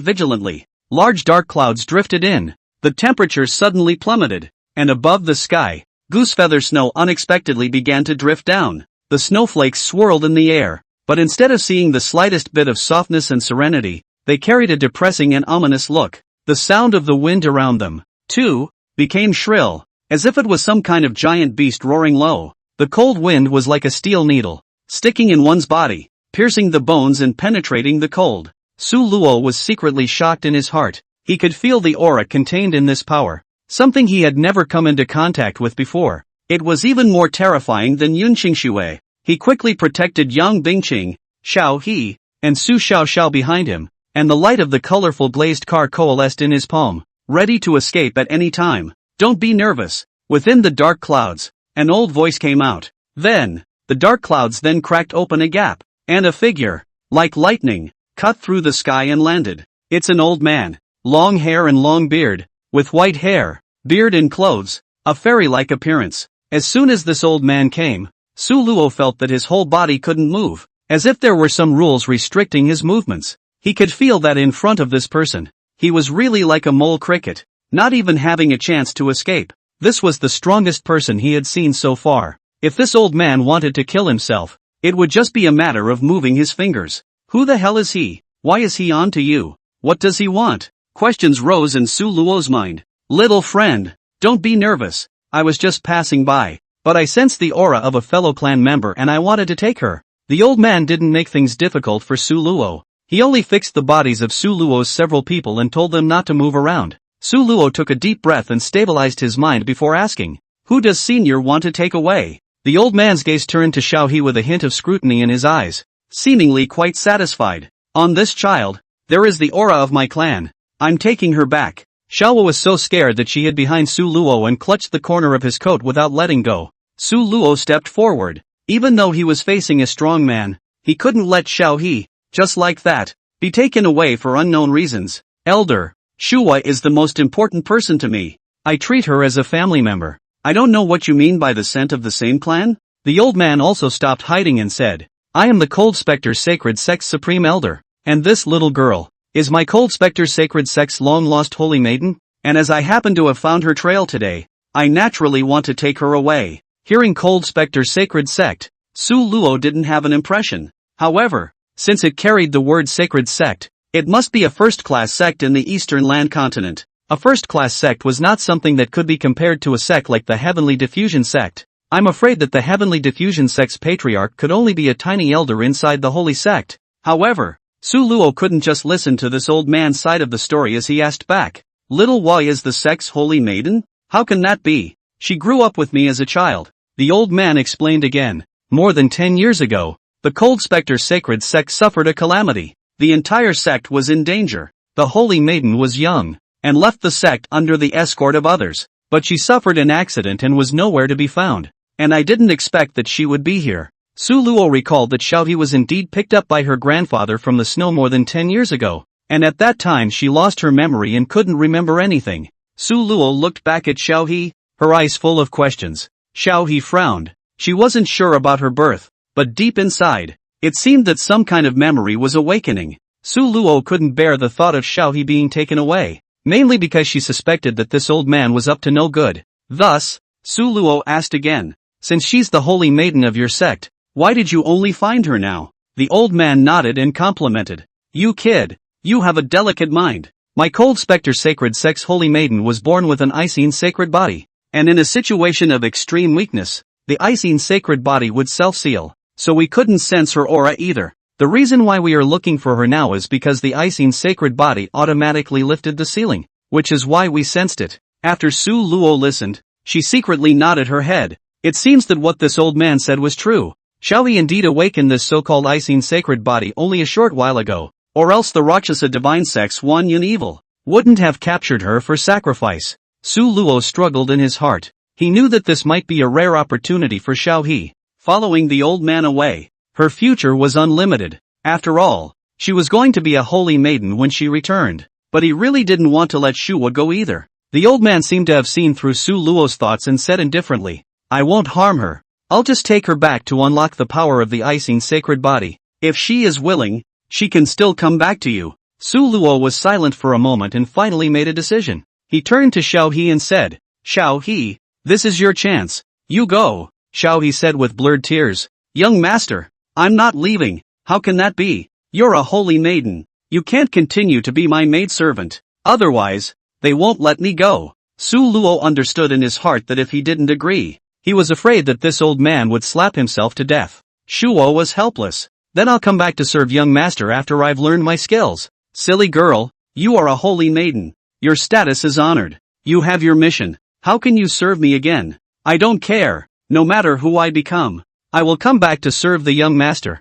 vigilantly. Large dark clouds drifted in. The temperature suddenly plummeted, and above the sky, goosefeather snow unexpectedly began to drift down. The snowflakes swirled in the air, but instead of seeing the slightest bit of softness and serenity, they carried a depressing and ominous look. The sound of the wind around them, too, became shrill, as if it was some kind of giant beast roaring low. The cold wind was like a steel needle, sticking in one's body, piercing the bones and penetrating the cold. Su Luo was secretly shocked in his heart. He could feel the aura contained in this power, something he had never come into contact with before. It was even more terrifying than Yunqing Shui. He quickly protected Yang Bingqing, Xiao He, and Su Xiaoxiao behind him, and the light of the colorful glazed car coalesced in his palm, ready to escape at any time. Don't be nervous. Within the dark clouds, an old voice came out. Then, the dark clouds then cracked open a gap, and a figure, like lightning, cut through the sky and landed. It's an old man, long hair and long beard, with white hair, beard and clothes, a fairy-like appearance. As soon as this old man came, Su Luo felt that his whole body couldn't move, as if there were some rules restricting his movements. He could feel that in front of this person, he was really like a mole cricket, not even having a chance to escape. This was the strongest person he had seen so far. If this old man wanted to kill himself, it would just be a matter of moving his fingers. Who the hell is he? Why is he on to you? What does he want? Questions rose in Su Luo's mind. Little friend, don't be nervous. I was just passing by, but I sensed the aura of a fellow clan member and I wanted to take her. The old man didn't make things difficult for Su Luo. He only fixed the bodies of Su Luo's several people and told them not to move around. Su Luo took a deep breath and stabilized his mind before asking, who does senior want to take away? The old man's gaze turned to Xiao He with a hint of scrutiny in his eyes, seemingly quite satisfied. On this child, there is the aura of my clan. I'm taking her back. Xiao was so scared that she hid behind Su Luo and clutched the corner of his coat without letting go. Su Luo stepped forward. Even though he was facing a strong man, he couldn't let Xiao He, just like that, be taken away for unknown reasons. Elder, Shua is the most important person to me. I treat her as a family member. I don't know what you mean by the scent of the same clan? The old man also stopped hiding and said, I am the Cold Spectre Sacred Sect's Supreme Elder, and this little girl is my Cold Spectre Sacred Sect's long-lost holy maiden, and as I happen to have found her trail today, I naturally want to take her away. Hearing Cold Spectre Sacred Sect, Su Luo didn't have an impression. However, since it carried the word sacred sect, it must be a first-class sect in the Eastern Land continent. A first-class sect was not something that could be compared to a sect like the Heavenly Diffusion sect. I'm afraid that the Heavenly Diffusion sect's patriarch could only be a tiny elder inside the holy sect. However, Su Luo couldn't just listen to this old man's side of the story as he asked back, "Little Wai is the sect's holy maiden? How can that be? She grew up with me as a child." The old man explained again. More than 10 years ago, the Cold Spectre Sacred Sect suffered a calamity. The entire sect was in danger. The holy maiden was young, and left the sect under the escort of others, but she suffered an accident and was nowhere to be found. And I didn't expect that she would be here. Su Luo recalled that Xiaohe was indeed picked up by her grandfather from the snow more than 10 years ago, and at that time she lost her memory and couldn't remember anything. Su Luo looked back at Xiaohe, her eyes full of questions. Xiaohe frowned. She wasn't sure about her birth, but deep inside, it seemed that some kind of memory was awakening. Su Luo couldn't bear the thought of Xiaohe being taken away, mainly because she suspected that this old man was up to no good. Thus, Su Luo asked again, "Since she's the holy maiden of your sect, why did you only find her now?" The old man nodded and complimented. "You kid, you have a delicate mind. My Cold Spectre Sacred Sect's holy maiden was born with an Icene sacred body, and in a situation of extreme weakness, the Icene sacred body would self-seal, so we couldn't sense her aura either. The reason why we are looking for her now is because the Icene sacred body automatically lifted the ceiling, which is why we sensed it." After Su Luo listened, she secretly nodded her head. It seems that what this old man said was true. Xiaohe indeed awakened this so-called Icene sacred body only a short while ago, or else the Rakshasa divine sect's Wan Yun evil wouldn't have captured her for sacrifice. Su Luo struggled in his heart. He knew that this might be a rare opportunity for Xiaohe. Following the old man away, her future was unlimited. After all, she was going to be a holy maiden when she returned. But he really didn't want to let Shuwa go either. The old man seemed to have seen through Su Luo's thoughts and said indifferently, "I won't harm her. I'll just take her back to unlock the power of the Icene sacred body. If she is willing, she can still come back to you." Su Luo was silent for a moment and finally made a decision. He turned to Xiaohe and said, "Xiaohe, this is your chance. You go." Xiaohe said with blurred tears, "Young master, I'm not leaving. How can that be? You're a holy maiden. You can't continue to be my maidservant. Otherwise, they won't let me go." Su Luo understood in his heart that if he didn't agree, he was afraid that this old man would slap himself to death. Shuo was helpless. "Then I'll come back to serve young master after I've learned my skills." "Silly girl, you are a holy maiden. Your status is honored. You have your mission. How can you serve me again?" "I don't care, no matter who I become. I will come back to serve the young master."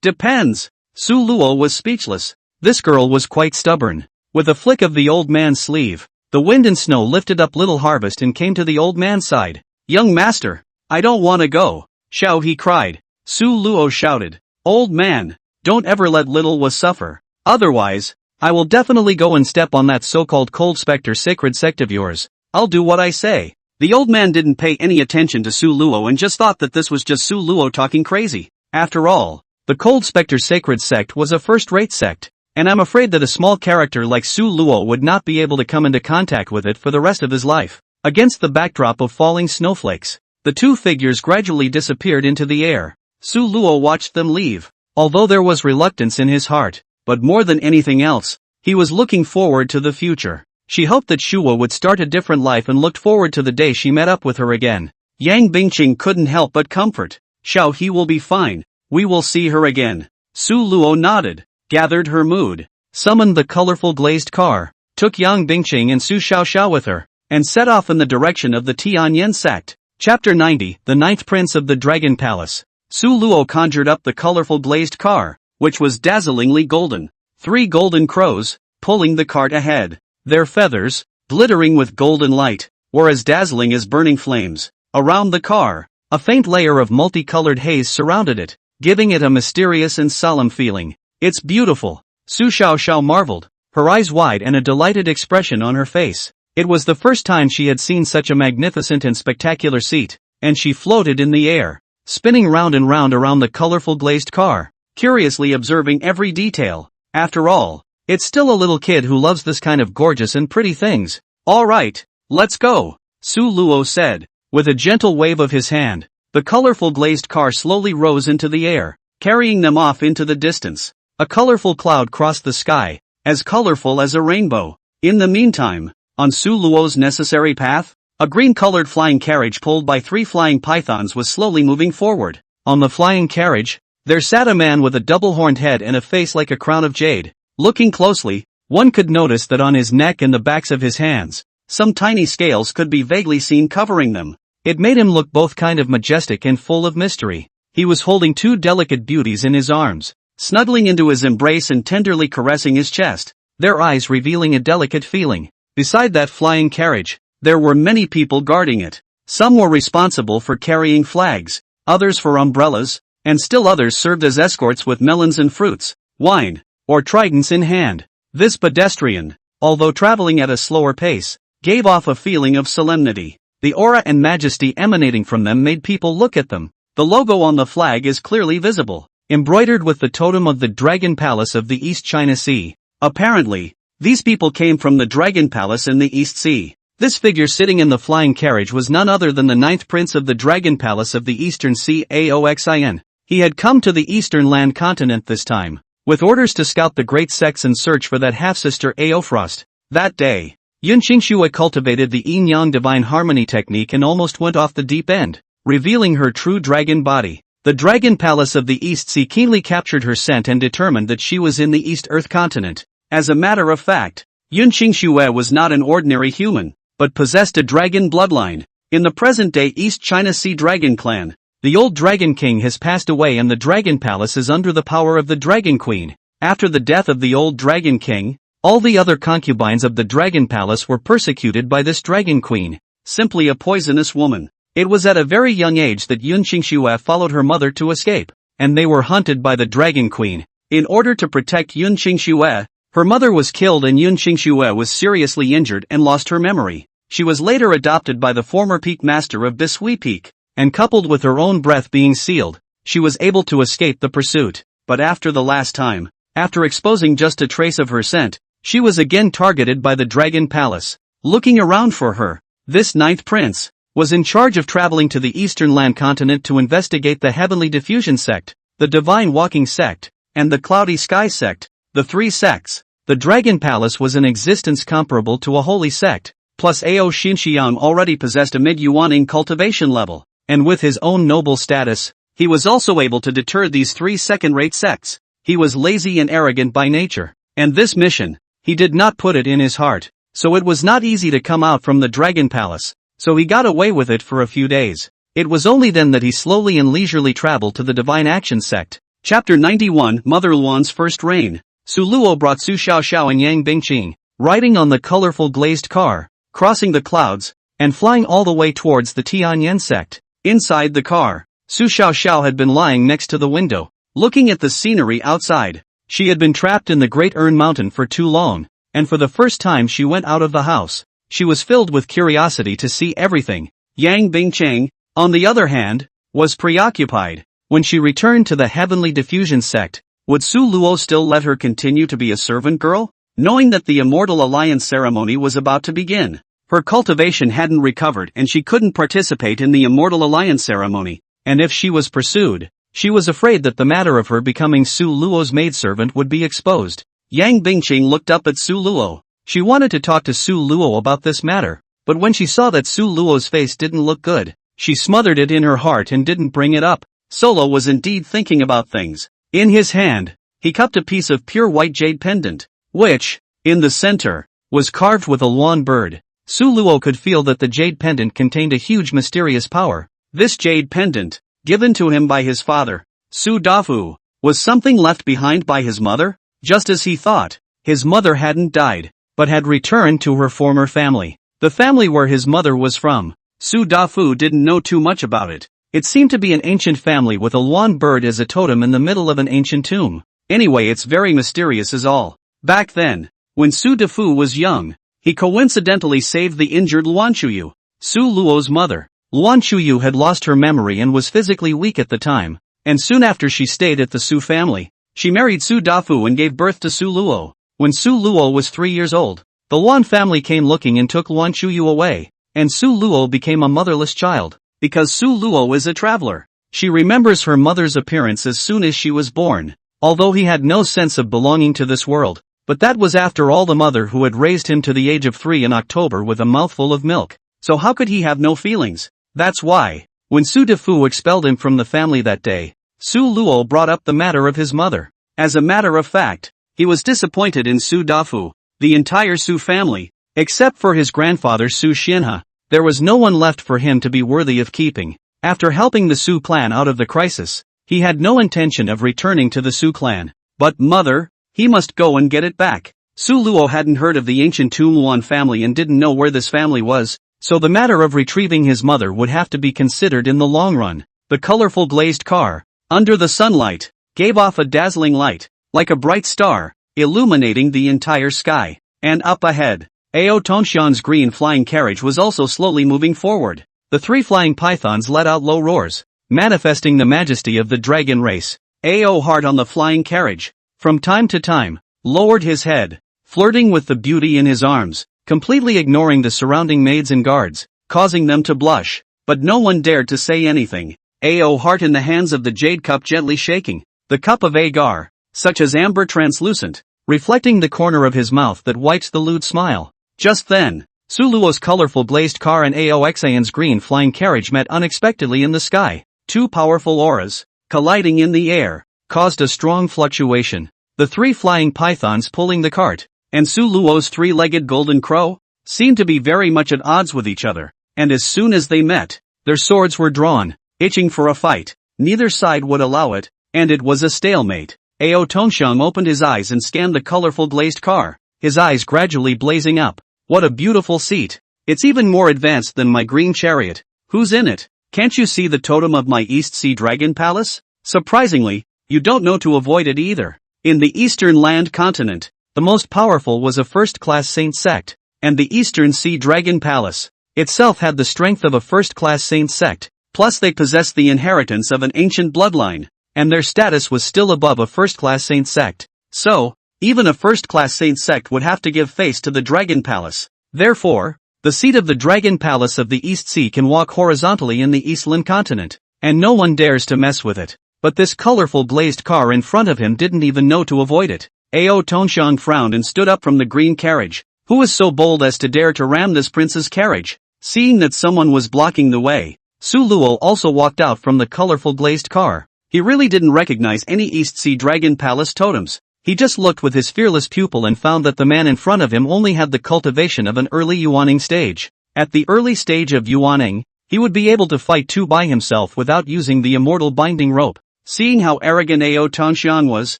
Depends." Su Luo was speechless. This girl was quite stubborn. With a flick of the old man's sleeve, the wind and snow lifted up Little Harvest and came to the old man's side. "Young master, I don't want to go," Xiaohe cried. Su Luo shouted, "Old man, don't ever let Little Wa suffer. Otherwise, I will definitely go and step on that so-called Cold Spectre Sacred Sect of yours. I'll do what I say." The old man didn't pay any attention to Su Luo and just thought that this was just Su Luo talking crazy. After all, the Cold Spectre Sacred Sect was a first-rate sect, and I'm afraid that a small character like Su Luo would not be able to come into contact with it for the rest of his life. Against the backdrop of falling snowflakes, the two figures gradually disappeared into the air. Su Luo watched them leave, although there was reluctance in his heart, but more than anything else, he was looking forward to the future. She hoped that Shuwa would start a different life and looked forward to the day she met up with her again. Yang Bingqing couldn't help but comfort. "Xiaohe will be fine. We will see her again." Su Luo nodded, gathered her mood, summoned the colorful glazed car, took Yang Bingqing and Su Xiaoxiao with her, and set off in the direction of the Tianyan sect. Chapter 90, The Ninth Prince of the Dragon Palace. Su Luo conjured up the colorful glazed car, which was dazzlingly golden. 3 golden crows, pulling the cart ahead. Their feathers, glittering with golden light, were as dazzling as burning flames. Around the car, a faint layer of multicolored haze surrounded it, giving it a mysterious and solemn feeling. "It's beautiful," Su Xiaoxiao marveled, her eyes wide and a delighted expression on her face. It was the first time she had seen such a magnificent and spectacular seat, and she floated in the air, spinning round and round around the colorful glazed car, curiously observing every detail. After all, it's still a little kid who loves this kind of gorgeous and pretty things. "All right, let's go," Su Luo said. With a gentle wave of his hand, the colorful glazed car slowly rose into the air. carrying them off into the distance. A colorful cloud crossed the sky, as colorful as a rainbow. In the meantime, on Su Luo's necessary path, a green-colored flying carriage pulled by 3 flying pythons was slowly moving forward. On the flying carriage, there sat a man with a double-horned head and a face like a crown of jade. Looking closely, one could notice that on his neck and the backs of his hands, some tiny scales could be vaguely seen covering them. It made him look both kind of majestic and full of mystery. He was holding 2 delicate beauties in his arms, snuggling into his embrace and tenderly caressing his chest, their eyes revealing a delicate feeling. Beside that flying carriage, there were many people guarding it. Some were responsible for carrying flags, others for umbrellas, and still others served as escorts with melons and fruits, wine, or tridents in hand. This pedestrian, although traveling at a slower pace, gave off a feeling of solemnity. The aura and majesty emanating from them made people look at them. The logo on the flag is clearly visible, embroidered with the totem of the Dragon Palace of the East China Sea. Apparently, these people came from the Dragon Palace in the East Sea. This figure sitting in the flying carriage was none other than the 9th Prince of the Dragon Palace of the Eastern Sea Aoxin. He had come to the Eastern Land continent this time, with orders to scout the great sects and search for that half-sister Aofrost. That day, Yun Qingxue cultivated the yin-yang divine harmony technique and almost went off the deep end, revealing her true dragon body. The Dragon Palace of the East Sea keenly captured her scent and determined that she was in the East Earth continent. As a matter of fact, Yun Qingxue was not an ordinary human, but possessed a dragon bloodline. In the present-day East China Sea Dragon clan, the old Dragon King has passed away and the Dragon Palace is under the power of the Dragon Queen. After the death of the old Dragon King, all the other concubines of the Dragon Palace were persecuted by this Dragon Queen, simply a poisonous woman. It was at a very young age that Yun Qingxue followed her mother to escape, and they were hunted by the Dragon Queen. In order to protect Yun Qingxue, her mother was killed and Yun Qingxue was seriously injured and lost her memory. She was later adopted by the former Peak Master of Bisui Peak, and coupled with her own breath being sealed, she was able to escape the pursuit. But after the last time, after exposing just a trace of her scent, she was again targeted by the Dragon Palace. Looking around for her, this 9th Prince was in charge of traveling to the Eastern Land continent to investigate the Heavenly Diffusion Sect, the Divine Walking Sect, and the Cloudy Sky Sect, the 3 sects. The Dragon Palace was an existence comparable to a holy sect, plus Ao Xinxiang already possessed a mid-yuaning cultivation level, and with his own noble status, he was also able to deter these 3 second-rate sects. He was lazy and arrogant by nature, and this mission, he did not put it in his heart, so it was not easy to come out from the Dragon Palace. So he got away with it for a few days. It was only then that he slowly and leisurely traveled to the Divine Action Sect. Chapter 91 Mother Luan's First Reign. Su Luo brought Su Xiaoxiao and Yang Bingqing, riding on the colorful glazed car, crossing the clouds, and flying all the way towards the Tianyan sect. Inside the car, Su Xiaoxiao had been lying next to the window, looking at the scenery outside. She had been trapped in the Great Ern Mountain for too long, and for the first time she went out of the house. She was filled with curiosity to see everything. Yang Bingqing, on the other hand, was preoccupied. When she returned to the Heavenly Diffusion Sect, would Su Luo still let her continue to be a servant girl? Knowing that the Immortal Alliance ceremony was about to begin, her cultivation hadn't recovered and she couldn't participate in the Immortal Alliance ceremony, and if she was pursued, she was afraid that the matter of her becoming Su Luo's maidservant would be exposed. Yang Bingqing looked up at Su Luo. She wanted to talk to Su Luo about this matter, but when she saw that Su Luo's face didn't look good, she smothered it in her heart and didn't bring it up. Solo was indeed thinking about things. In his hand, he cupped a piece of pure white jade pendant, which, in the center, was carved with a Luan bird. Su Luo could feel that the jade pendant contained a huge mysterious power. This jade pendant, given to him by his father, Su Dafu, was something left behind by his mother? Just as he thought, his mother hadn't died, but had returned to her former family, the family where his mother was from. Su Dafu didn't know too much about it. It seemed to be an ancient family with a Luan bird as a totem in the middle of an ancient tomb. Anyway, it's very mysterious is all. Back then, when Su Dafu was young, he coincidentally saved the injured Luan Chuyu, Su Luo's mother. Luan Chuyu had lost her memory and was physically weak at the time, and soon after she stayed at the Su family. She married Su Dafu and gave birth to Su Luo. When Su Luo was 3 years old, the Luan family came looking and took Luan Chuyu away, and Su Luo became a motherless child. Because Su Luo is a traveler, She remembers her mother's appearance as soon as she was born, although he had no sense of belonging to this world. But that was after all the mother who had raised him to the age of 3 in October with a mouthful of milk. So how could he have no feelings? That's why, when Su Defu expelled him from the family that day, Su Luo brought up the matter of his mother. As a matter of fact, he was disappointed in Su Dafu, the entire Su family, except for his grandfather Su Xianhe. There was no one left for him to be worthy of keeping. After helping the Su clan out of the crisis, he had no intention of returning to the Su clan. But mother, he must go and get it back. Su Luo hadn't heard of the ancient Tumuan family and didn't know where this family was, so the matter of retrieving his mother would have to be considered in the long run. The colorful glazed car, under the sunlight, gave off a dazzling light, like a bright star, illuminating the entire sky. And up ahead, Ao Tongshan's green flying carriage was also slowly moving forward. The 3 flying pythons let out low roars, manifesting the majesty of the dragon race. Ao Heart on the flying carriage, from time to time, lowered his head, flirting with the beauty in his arms, completely ignoring the surrounding maids and guards, causing them to blush, but no one dared to say anything. Ao Heart in the hands of the jade cup gently shaking, the cup of agar, such as amber translucent, reflecting the corner of his mouth that wipes the lewd smile. Just then, Su Luo's colorful glazed car and Ao Xian's green flying carriage met unexpectedly in the sky. 2 powerful auras, colliding in the air, caused a strong fluctuation. The 3 flying pythons pulling the cart, and Su Luo's 3-legged golden crow, seemed to be very much at odds with each other, and as soon as they met, their swords were drawn, itching for a fight. Neither side would allow it, and it was a stalemate. Ao Tongshan opened his eyes and scanned the colorful glazed car, his eyes gradually blazing up. What a beautiful seat. It's even more advanced than my green chariot. Who's in it? Can't you see the totem of my East Sea Dragon Palace? Surprisingly, you don't know to avoid it either. In the Eastern Land Continent, the most powerful was a first-class Saint Sect, and the Eastern Sea Dragon Palace itself had the strength of a first-class Saint Sect, plus they possessed the inheritance of an ancient bloodline, and their status was still above a first-class Saint Sect. So, even a first-class Saint Sect would have to give face to the Dragon Palace. Therefore, the seat of the Dragon Palace of the East Sea can walk horizontally in the Eastland continent, and no one dares to mess with it. But this colorful glazed car in front of him didn't even know to avoid it. Ao Tongshan frowned and stood up from the green carriage. Who was so bold as to dare to ram this prince's carriage? Seeing that someone was blocking the way, Su Luo also walked out from the colorful glazed car. He really didn't recognize any East Sea Dragon Palace totems. He just looked with his fearless pupil and found that the man in front of him only had the cultivation of an early Yuaning stage. At the early stage of Yuaning, he would be able to fight 2 by himself without using the immortal binding rope. Seeing how arrogant Ao Tongshan was,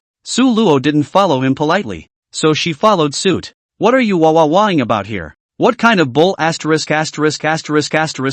Su Luo didn't follow him politely, so she followed suit. What are you wah-wah-wahing about here? What kind of bull asterisk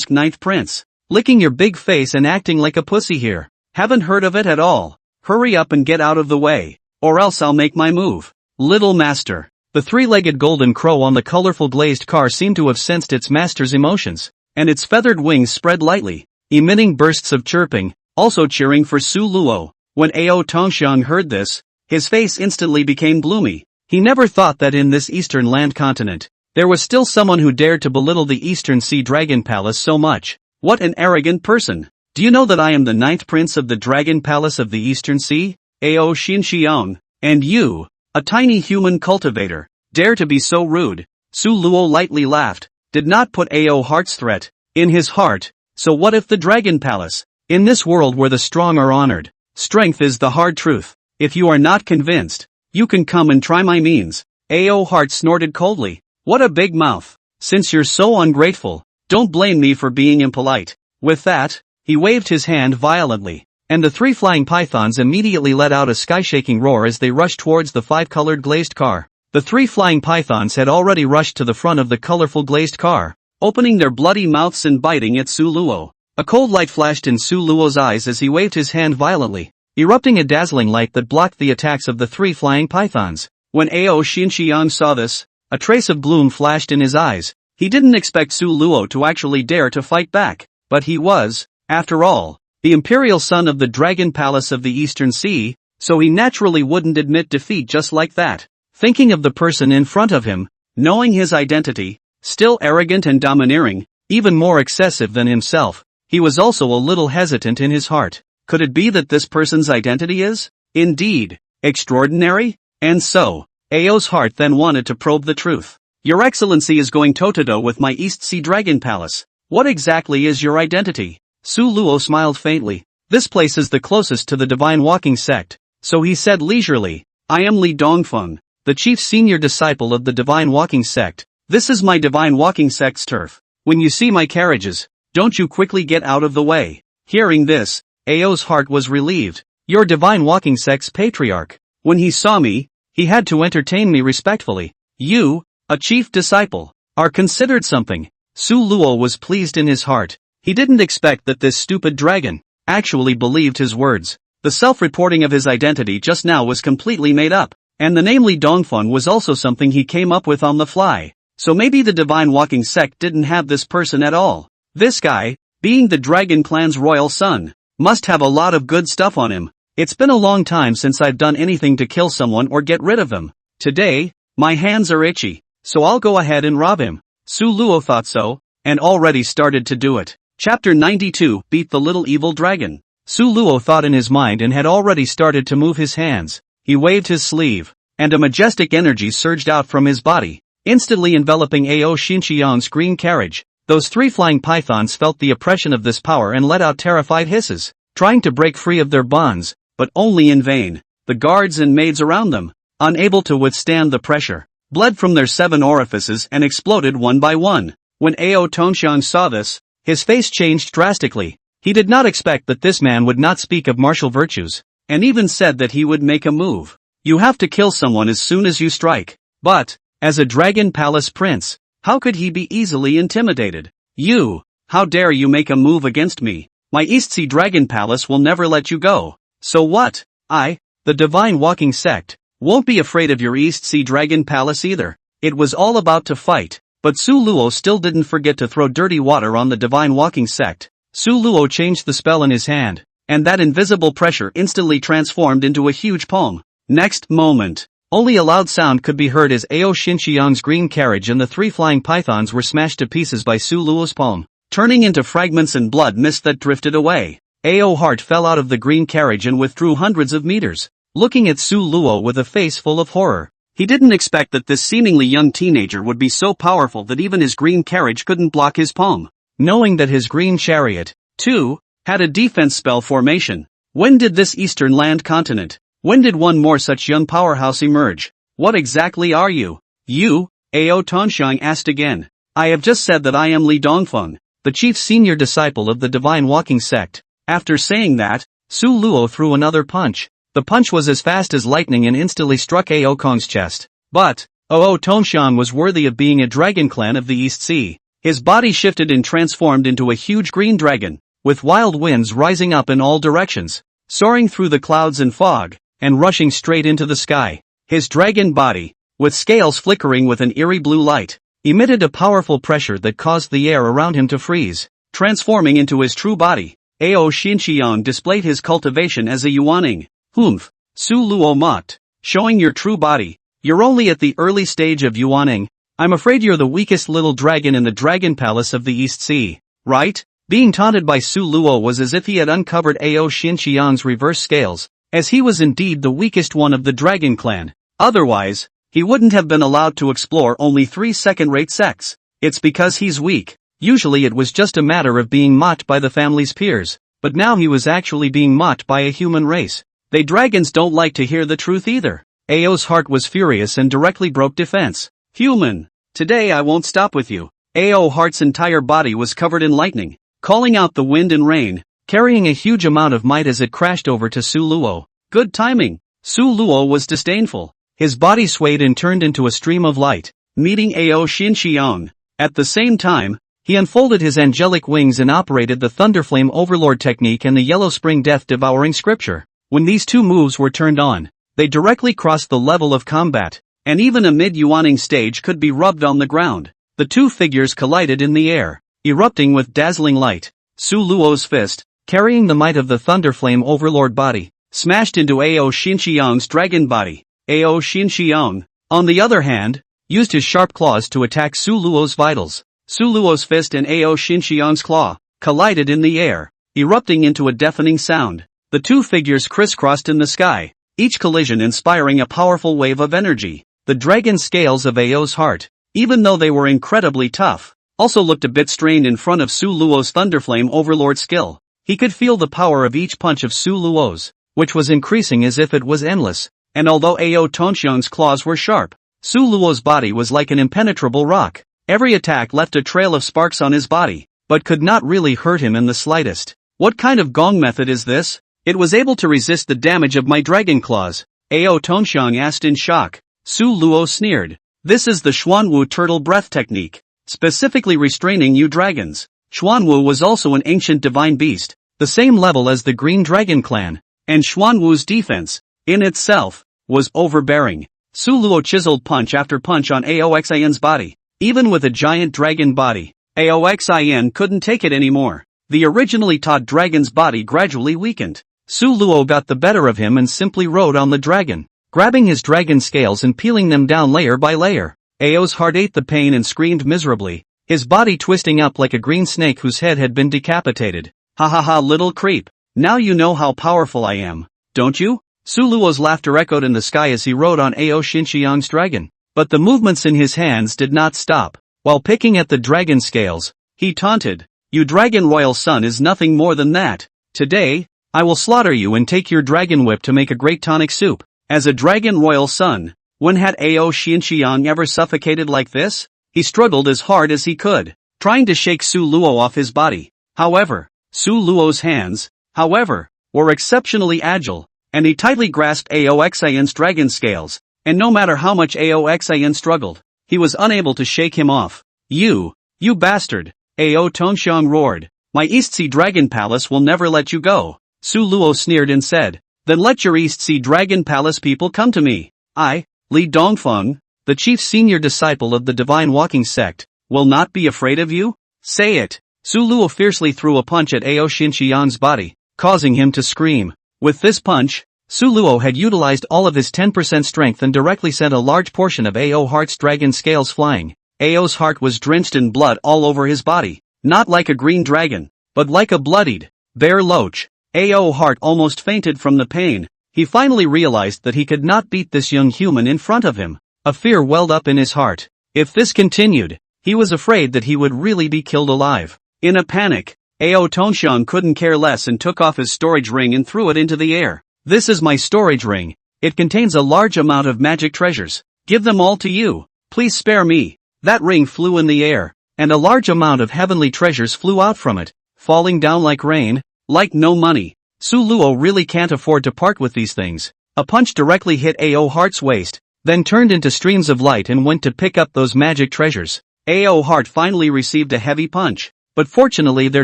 ninth prince? Licking your big face and acting like a pussy here. Haven't heard of it at all. Hurry up and get out of the way, or else I'll make my move. Little master. The 3-legged golden crow on the colorful glazed car seemed to have sensed its master's emotions, and its feathered wings spread lightly, emitting bursts of chirping, also cheering for Su Luo. When Ao Tongshan heard this, his face instantly became gloomy. He never thought that in this eastern land continent, there was still someone who dared to belittle the Eastern Sea Dragon Palace so much. What an arrogant person. Do you know that I am the 9th prince of the Dragon Palace of the Eastern Sea? Ao Xinxiang, and you, a tiny human cultivator, dare to be so rude? Su Luo lightly laughed, did not put Ao Heart's threat in his heart. So what if the Dragon Palace? In this world where the strong are honored, strength is the hard truth. If you are not convinced, you can come and try my means. Ao Heart snorted coldly. What a big mouth. Since you're so ungrateful, don't blame me for being impolite. With that, he waved his hand violently, and the 3 flying pythons immediately let out a sky-shaking roar as they rushed towards the 5-colored glazed car. The 3 flying pythons had already rushed to the front of the colorful glazed car, opening their bloody mouths and biting at Su Luo. A cold light flashed in Su Luo's eyes as he waved his hand violently, erupting a dazzling light that blocked the attacks of the 3 flying pythons. When Ao Xinxiang saw this, a trace of gloom flashed in his eyes. He didn't expect Su Luo to actually dare to fight back, but he was, after all, the imperial son of the Dragon Palace of the Eastern Sea, so he naturally wouldn't admit defeat just like that. Thinking of the person in front of him, knowing his identity, still arrogant and domineering, even more excessive than himself, he was also a little hesitant in his heart. Could it be that this person's identity is, indeed, extraordinary? And so, Ao's heart then wanted to probe the truth. Your Excellency is going toe-to-toe with my East Sea Dragon Palace. What exactly is your identity? Su Luo smiled faintly. This place is the closest to the Divine Walking Sect, so he said leisurely, I am Li Dongfeng, the chief senior disciple of the Divine Walking Sect. This is my Divine Walking Sect's turf. When you see my carriages, don't you quickly get out of the way. Hearing this, Ao's heart was relieved. Your Divine Walking Sect's patriarch. When he saw me, he had to entertain me respectfully. You, a chief disciple, are considered something. Su Luo was pleased in his heart. He didn't expect that this stupid dragon actually believed his words. The self-reporting of his identity just now was completely made up, and the name Li Dongfeng was also something he came up with on the fly. So maybe the Divine Walking Sect didn't have this person at all. This guy, being the Dragon Clan's royal son, must have a lot of good stuff on him. It's been a long time since I've done anything to kill someone or get rid of them. Today, my hands are itchy, so I'll go ahead and rob him. Su Luo thought so, and already started to do it. Chapter 92, Beat the Little Evil Dragon. Su Luo thought in his mind and had already started to move his hands. He waved his sleeve, and a majestic energy surged out from his body, instantly enveloping Ao Xinqiang's green carriage. Those three flying pythons felt the oppression of this power and let out terrified hisses, trying to break free of their bonds, but only in vain. The guards and maids around them, unable to withstand the pressure, bled from their 7 orifices and exploded one by one. When Ao Tongxiang saw this, his face changed drastically. He did not expect that this man would not speak of martial virtues, and even said that he would make a move. You have to kill someone as soon as you strike. But, as a Dragon Palace prince, how could he be easily intimidated? You, how dare you make a move against me? My East Sea Dragon Palace will never let you go. So what? I, the Divine Walking Sect, won't be afraid of your East Sea Dragon Palace either. It was all about to fight, but Su Luo still didn't forget to throw dirty water on the Divine Walking Sect. Su Luo changed the spell in his hand, and that invisible pressure instantly transformed into a huge palm. Next moment, only a loud sound could be heard as Ao Xinqiang's green carriage and the 3 flying pythons were smashed to pieces by Su Luo's palm, turning into fragments and blood mist that drifted away. Ao heart fell out of the green carriage and withdrew hundreds of meters, looking at Su Luo with a face full of horror. He didn't expect that this seemingly young teenager would be so powerful that even his green carriage couldn't block his palm. Knowing that his green chariot, too, had a defense spell formation. When did this eastern land continent? When did one more such young powerhouse emerge? What exactly are you? You, Ao Tongxiang asked again. I have just said that I am Li Dongfeng, the chief senior disciple of the Divine Walking Sect. After saying that, Su Luo threw another punch. The punch was as fast as lightning and instantly struck Ao Kong's chest. But, Ao Tongxiang was worthy of being a dragon clan of the East Sea. His body shifted and transformed into a huge green dragon, with wild winds rising up in all directions, soaring through the clouds and fog, and rushing straight into the sky. His dragon body, with scales flickering with an eerie blue light, emitted a powerful pressure that caused the air around him to freeze. Transforming into his true body, Ao Xinqiang displayed his cultivation as a Yuaning. Humph, Su Luo mocked, showing your true body. You're only at the early stage of Yuaning. I'm afraid you're the weakest little dragon in the Dragon Palace of the East Sea, right? Being taunted by Su Luo was as if he had uncovered Ao Xinqiang's reverse scales, as he was indeed the weakest one of the Dragon Clan. Otherwise, he wouldn't have been allowed to explore only 3 second-rate sects. It's because he's weak. Usually it was just a matter of being mocked by the family's peers, but now he was actually being mocked by a human race. They dragons don't like to hear the truth either. Ao's heart was furious and directly broke defense. Human, today I won't stop with you. Ao heart's entire body was covered in lightning, calling out the wind and rain, carrying a huge amount of might as it crashed over to Su Luo. Good timing. Su Luo was disdainful. His body swayed and turned into a stream of light, meeting Ao Xinqiang. At the same time, he unfolded his angelic wings and operated the Thunderflame Overlord technique and the Yellow Spring Death Devouring Scripture. When these two moves were turned on, they directly crossed the level of combat, and even a mid-Yuaning stage could be rubbed on the ground. The two figures collided in the air, erupting with dazzling light. Su Luo's fist, carrying the might of the Thunderflame Overlord body, smashed into Ao Xinqiang's dragon body. Ao Xinqiang, on the other hand, used his sharp claws to attack Su Luo's vitals. Su Luo's fist and Ao Xinqiang's claw collided in the air, erupting into a deafening sound. The two figures crisscrossed in the sky, each collision inspiring a powerful wave of energy. The dragon scales of Ao's heart, even though they were incredibly tough, also looked a bit strained in front of Su Luo's Thunderflame Overlord skill. He could feel the power of each punch of Su Luo's, which was increasing as if it was endless, and although Ao Tonxiang's claws were sharp, Su Luo's body was like an impenetrable rock. Every attack left a trail of sparks on his body, but could not really hurt him in the slightest. What kind of gong method is this? It was able to resist the damage of my dragon claws, Ao Tonxiang asked in shock. Su Luo sneered. This is the Xuanwu turtle breath technique, specifically restraining you dragons. Xuanwu was also an ancient divine beast, the same level as the Green Dragon clan, and Xuanwu's defense, in itself, was overbearing. Su Luo chiseled punch after punch on Aoxian's body. Even with a giant dragon body, Aoxian couldn't take it anymore. The originally taut dragon's body gradually weakened. Su Luo got the better of him and simply rode on the dragon, grabbing his dragon scales and peeling them down layer by layer. Ao's heart ate the pain and screamed miserably, his body twisting up like a green snake whose head had been decapitated. Ha ha ha, little creep. Now you know how powerful I am, don't you? Su Luo's laughter echoed in the sky as he rode on Ao Xinxiang's dragon. But the movements in his hands did not stop. While picking at the dragon scales, he taunted, "You dragon royal son is nothing more than that. Today, I will slaughter you and take your dragon whip to make a great tonic soup." As a dragon royal son, when had Ao Xinxiang ever suffocated like this? He struggled as hard as he could, trying to shake Su Luo off his body. However, Su Luo's hands, were exceptionally agile, and he tightly grasped Aoxian's dragon scales, and no matter how much Aoxian struggled, he was unable to shake him off. You bastard, Ao Tonxiang roared. My East Sea Dragon Palace will never let you go. Su Luo sneered and said, then let your East Sea Dragon Palace people come to me. I, Li Dongfeng, the chief senior disciple of the Divine Walking Sect, will not be afraid of you? Say it. Su Luo fiercely threw a punch at Ao Xinxiang's body, causing him to scream. With this punch, Su Luo had utilized all of his 10% strength and directly sent a large portion of Ao Heart's dragon scales flying. Ao's heart was drenched in blood all over his body, not like a green dragon, but like a bloodied, bare loach. Ao Heart almost fainted from the pain. He finally realized that he could not beat this young human in front of him. A fear welled up in his heart. If this continued, he was afraid that he would really be killed alive. In a panic, Ao Tonxiang couldn't care less and took off his storage ring and threw it into the air. This is my storage ring. It contains a large amount of magic treasures. Give them all to you. Please spare me. That ring flew in the air, and a large amount of heavenly treasures flew out from it, falling down like rain, like no money. Su Luo really can't afford to part with these things. A punch directly hit Ao Heart's waist, then turned into streams of light and went to pick up those magic treasures. Ao Heart finally received a heavy punch, but fortunately their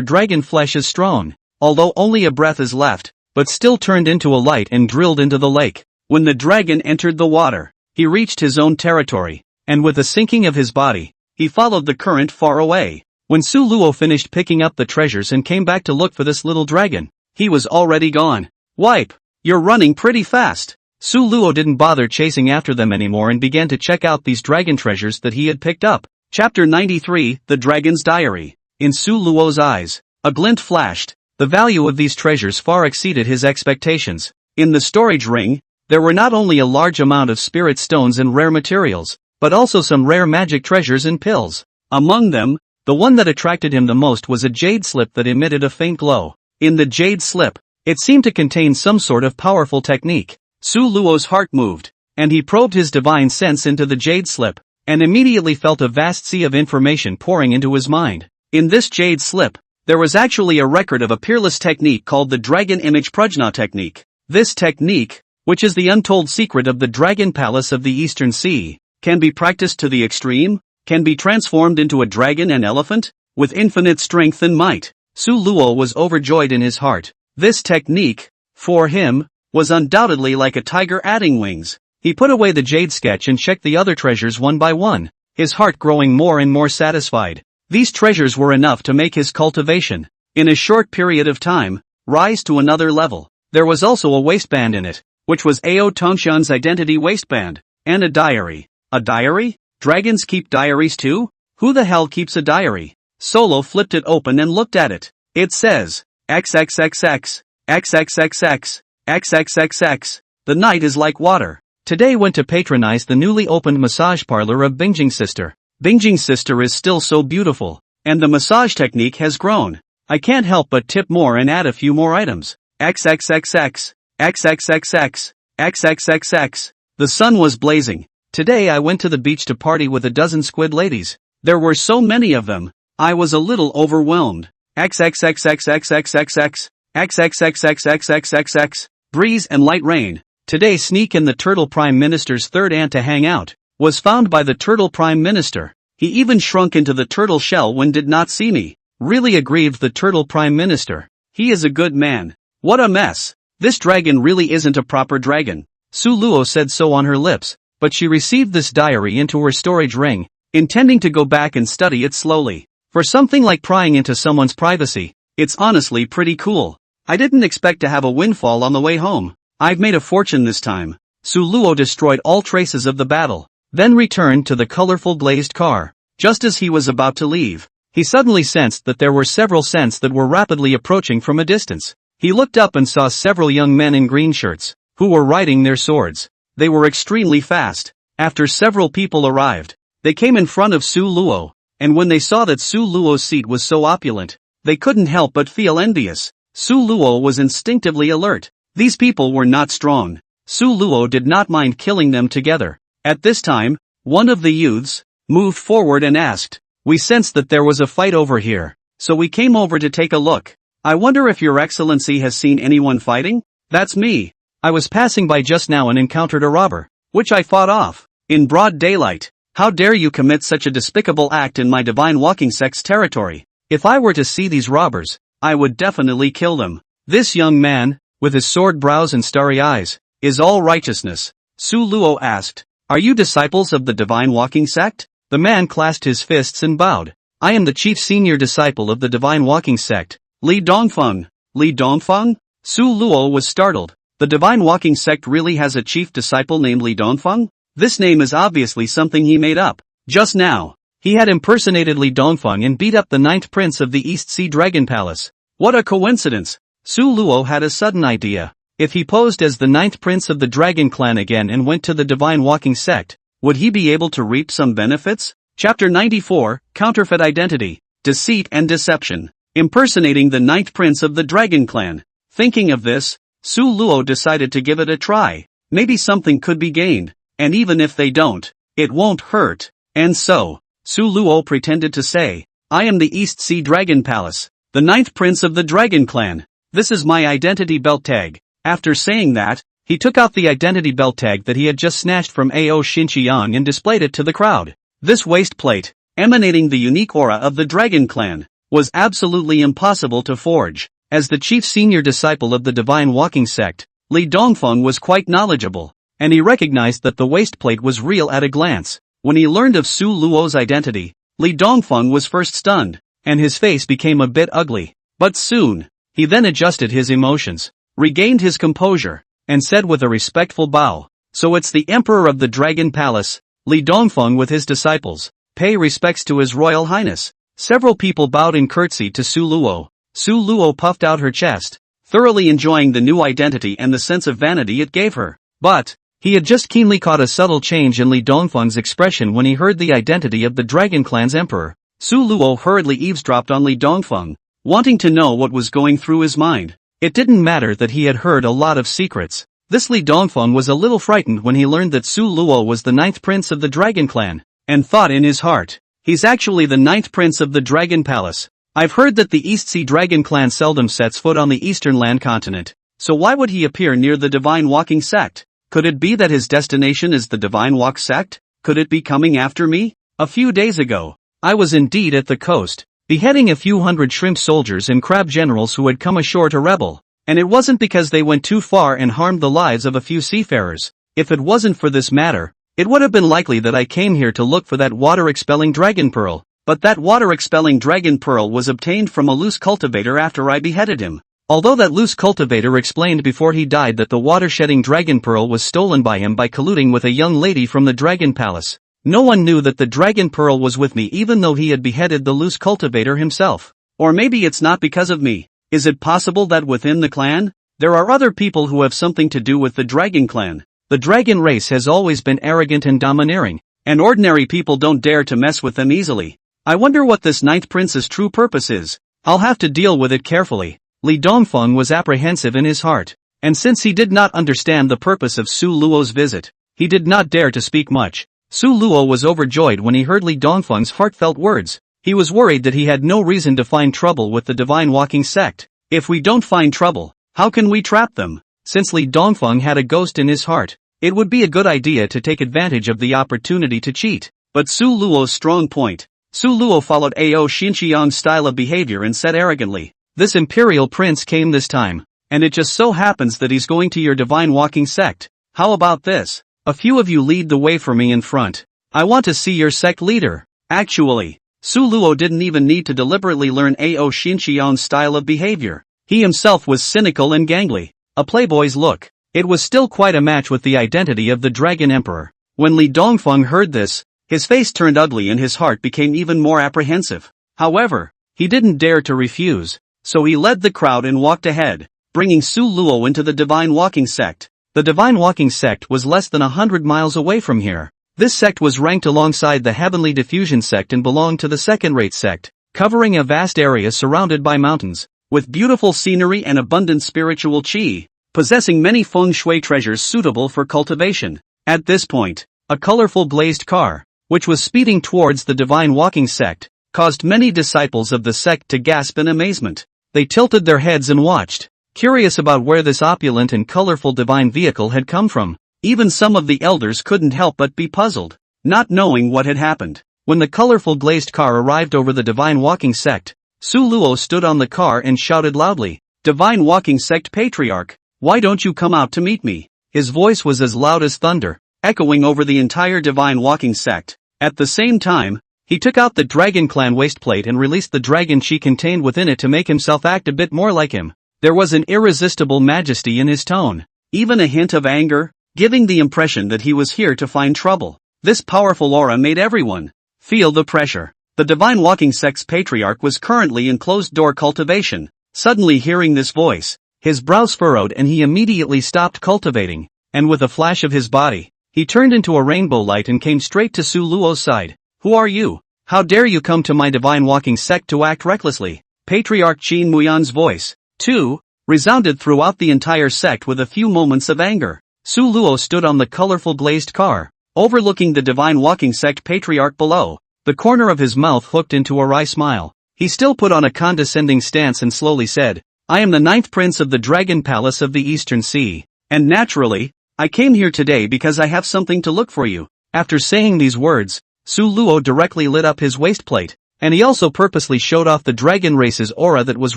dragon flesh is strong, although only a breath is left, but still turned into a light and drilled into the lake. When the dragon entered the water, he reached his own territory, and with a sinking of his body, he followed the current far away. When Su Luo finished picking up the treasures and came back to look for this little dragon, he was already gone. Wipe! You're running pretty fast. Su Luo didn't bother chasing after them anymore and began to check out these dragon treasures that he had picked up. Chapter 93, The Dragon's Diary. In Su Luo's eyes, a glint flashed. The value of these treasures far exceeded his expectations. In the storage ring, there were not only a large amount of spirit stones and rare materials, but also some rare magic treasures and pills. Among them, the one that attracted him the most was a jade slip that emitted a faint glow. In the jade slip, it seemed to contain some sort of powerful technique. Su Luo's heart moved, and he probed his divine sense into the jade slip, and immediately felt a vast sea of information pouring into his mind. In this jade slip, there was actually a record of a peerless technique called the Dragon Image Prajna technique. This technique, which is the untold secret of the Dragon Palace of the Eastern Sea, can be practiced to the extreme, can be transformed into a dragon and elephant, with infinite strength and might. Su Luo was overjoyed in his heart. This technique, for him, was undoubtedly like a tiger adding wings. He put away the jade sketch and checked the other treasures one by one, his heart growing more and more satisfied. These treasures were enough to make his cultivation, in a short period of time, rise to another level. There was also a waistband in it, which was Ao Tonxiang's identity waistband, and a diary. A diary? Dragons keep diaries too? Who the hell keeps a diary? Solo flipped it open and looked at it. It says, XXXX, XXXX, XXXX. The night is like water. Today went to patronize the newly opened massage parlor of Bingjing's sister. Bingjing's sister is still so beautiful. And the massage technique has grown. I can't help but tip more and add a few more items. XXXX, XXXX, XXXX. The sun was blazing. Today I went to the beach to party with a dozen squid ladies. There were so many of them. I was a little overwhelmed. XXXXXXXX, XXXXXXXX. Breeze and light rain. Today Sneak and the Turtle Prime Minister's third aunt to hang out was found by the Turtle Prime Minister. He even shrunk into the turtle shell when did not see me. Really aggrieved the Turtle Prime Minister. He is a good man. What a mess. This dragon really isn't a proper dragon. Su Luo said so on her lips, but she received this diary into her storage ring, intending to go back and study it slowly. For something like prying into someone's privacy, it's honestly pretty cool. I didn't expect to have a windfall on the way home. I've made a fortune this time. Su Luo destroyed all traces of the battle, then returned to the colorful glazed car. Just as he was about to leave, he suddenly sensed that there were several scents that were rapidly approaching from a distance. He looked up and saw several young men in green shirts, who were riding their swords. They were extremely fast. After several people arrived, they came in front of Su Luo, and when they saw that Su Luo's seat was so opulent, they couldn't help but feel envious. Su Luo was instinctively alert. These people were not strong. Su Luo did not mind killing them together. At this time, one of the youths moved forward and asked, "We sensed that there was a fight over here, so we came over to take a look. I wonder if your excellency has seen anyone fighting?" "That's me. I was passing by just now and encountered a robber, which I fought off, in broad daylight. How dare you commit such a despicable act in my divine walking sect's territory? If I were to see these robbers, I would definitely kill them." This young man, with his sword brows and starry eyes, is all righteousness. Su Luo asked, "Are you disciples of the divine walking sect?" The man clasped his fists and bowed. "I am the chief senior disciple of the divine walking sect, Li Dongfeng." Li Dongfeng? Su Luo was startled. The divine walking sect really has a chief disciple named Li Dongfeng? This name is obviously something he made up. Just now, he had impersonated Li Dongfeng and beat up the 9th prince of the East Sea Dragon Palace. What a coincidence! Su Luo had a sudden idea. If he posed as the 9th prince of the Dragon Clan again and went to the divine walking sect, would he be able to reap some benefits? Chapter 94, Counterfeit Identity, Deceit and Deception. Impersonating the 9th prince of the Dragon Clan. Thinking of this, Su Luo decided to give it a try. Maybe something could be gained, and even if they don't, it won't hurt. And so, Su Luo pretended to say, "I am the East Sea Dragon Palace, the 9th prince of the Dragon Clan. This is my identity belt tag." After saying that, he took out the identity belt tag that he had just snatched from Ao Xinqiang and displayed it to the crowd. This waist plate, emanating the unique aura of the Dragon Clan, was absolutely impossible to forge. As the chief senior disciple of the divine walking sect, Li Dongfeng was quite knowledgeable, and he recognized that the waist plate was real at a glance. When he learned of Su Luo's identity, Li Dongfeng was first stunned, and his face became a bit ugly. But soon, he then adjusted his emotions, regained his composure, and said with a respectful bow, "So it's the Emperor of the Dragon Palace, Li Dongfeng with his disciples. Pay respects to His Royal Highness." Several people bowed in curtsy to Su Luo. Su Luo puffed out her chest, thoroughly enjoying the new identity and the sense of vanity it gave her. But, he had just keenly caught a subtle change in Li Dongfeng's expression when he heard the identity of the Dragon Clan's emperor. Su Luo hurriedly eavesdropped on Li Dongfeng, wanting to know what was going through his mind. It didn't matter that he had heard a lot of secrets. This Li Dongfeng was a little frightened when he learned that Su Luo was the 9th prince of the Dragon Clan, and thought in his heart, "He's actually the 9th prince of the Dragon Palace. I've heard that the East Sea Dragon Clan seldom sets foot on the Eastern Land continent, so why would he appear near the Divine Walking Sect? Could it be that his destination is the Divine Walk Sect? Could it be coming after me? A few days ago, I was indeed at the coast, beheading a few hundred shrimp soldiers and crab generals who had come ashore to rebel. And it wasn't because they went too far and harmed the lives of a few seafarers. If it wasn't for this matter, it would have been likely that I came here to look for that water-expelling dragon pearl. But that water-expelling dragon pearl was obtained from a loose cultivator after I beheaded him. Although that loose cultivator explained before he died that the water-shedding dragon pearl was stolen by him by colluding with a young lady from the Dragon Palace, no one knew that the dragon pearl was with me even though he had beheaded the loose cultivator himself. Or maybe it's not because of me. Is it possible that within the clan, there are other people who have something to do with the dragon clan? The dragon race has always been arrogant and domineering, and ordinary people don't dare to mess with them easily. I wonder what this ninth prince's true purpose is. I'll have to deal with it carefully. Li Dongfeng was apprehensive in his heart, and since he did not understand the purpose of Su Luo's visit, he did not dare to speak much. Su Luo was overjoyed when he heard Li Dongfeng's heartfelt words. He was worried that he had no reason to find trouble with the Divine Walking Sect. If we don't find trouble, how can we trap them? Since Li Dongfeng had a ghost in his heart, it would be a good idea to take advantage of the opportunity to cheat. But Su Luo's strong point. Su Luo followed Ao Xinqiang's style of behavior and said arrogantly, "This imperial prince came this time, and it just so happens that he's going to your Divine Walking Sect. How about this? A few of you lead the way for me in front. I want to see your sect leader." Actually, Su Luo didn't even need to deliberately learn Ao Xinqiang's style of behavior. He himself was cynical and gangly, a playboy's look. It was still quite a match with the identity of the Dragon Emperor. When Li Dongfeng heard this, his face turned ugly and his heart became even more apprehensive. However, he didn't dare to refuse, so he led the crowd and walked ahead, bringing Su Luo into the Divine Walking Sect. The Divine Walking Sect was less than 100 miles away from here. This sect was ranked alongside the Heavenly Diffusion Sect and belonged to the second-rate sect, covering a vast area surrounded by mountains, with beautiful scenery and abundant spiritual qi, possessing many feng shui treasures suitable for cultivation. At this point, a colorful glazed car, which was speeding towards the Divine Walking Sect, caused many disciples of the sect to gasp in amazement. They tilted their heads and watched, curious about where this opulent and colorful divine vehicle had come from. Even some of the elders couldn't help but be puzzled, not knowing what had happened. When the colorful glazed car arrived over the Divine Walking Sect, Su Luo stood on the car and shouted loudly, "Divine Walking Sect Patriarch, why don't you come out to meet me?" His voice was as loud as thunder, echoing over the entire Divine Walking Sect. At the same time, he took out the Dragon Clan waistplate and released the dragon chi contained within it to make himself act a bit more like him. There was an irresistible majesty in his tone, even a hint of anger, giving the impression that he was here to find trouble. This powerful aura made everyone feel the pressure. The Divine Walking Sect's patriarch was currently in closed-door cultivation. Suddenly hearing this voice, his brows furrowed and he immediately stopped cultivating, and with a flash of his body, he turned into a rainbow light and came straight to Su Luo's side. "Who are you? How dare you come to my Divine Walking Sect to act recklessly?" Patriarch Qin Muyan's voice, too, resounded throughout the entire sect with a few moments of anger. Su Luo stood on the colorful glazed car, overlooking the Divine Walking Sect patriarch below. The corner of his mouth hooked into a wry smile. He still put on a condescending stance and slowly said, "I am the ninth prince of the Dragon Palace of the Eastern Sea, and naturally, I came here today because I have something to look for you." After saying these words, Su Luo directly lit up his waistplate, and he also purposely showed off the dragon race's aura that was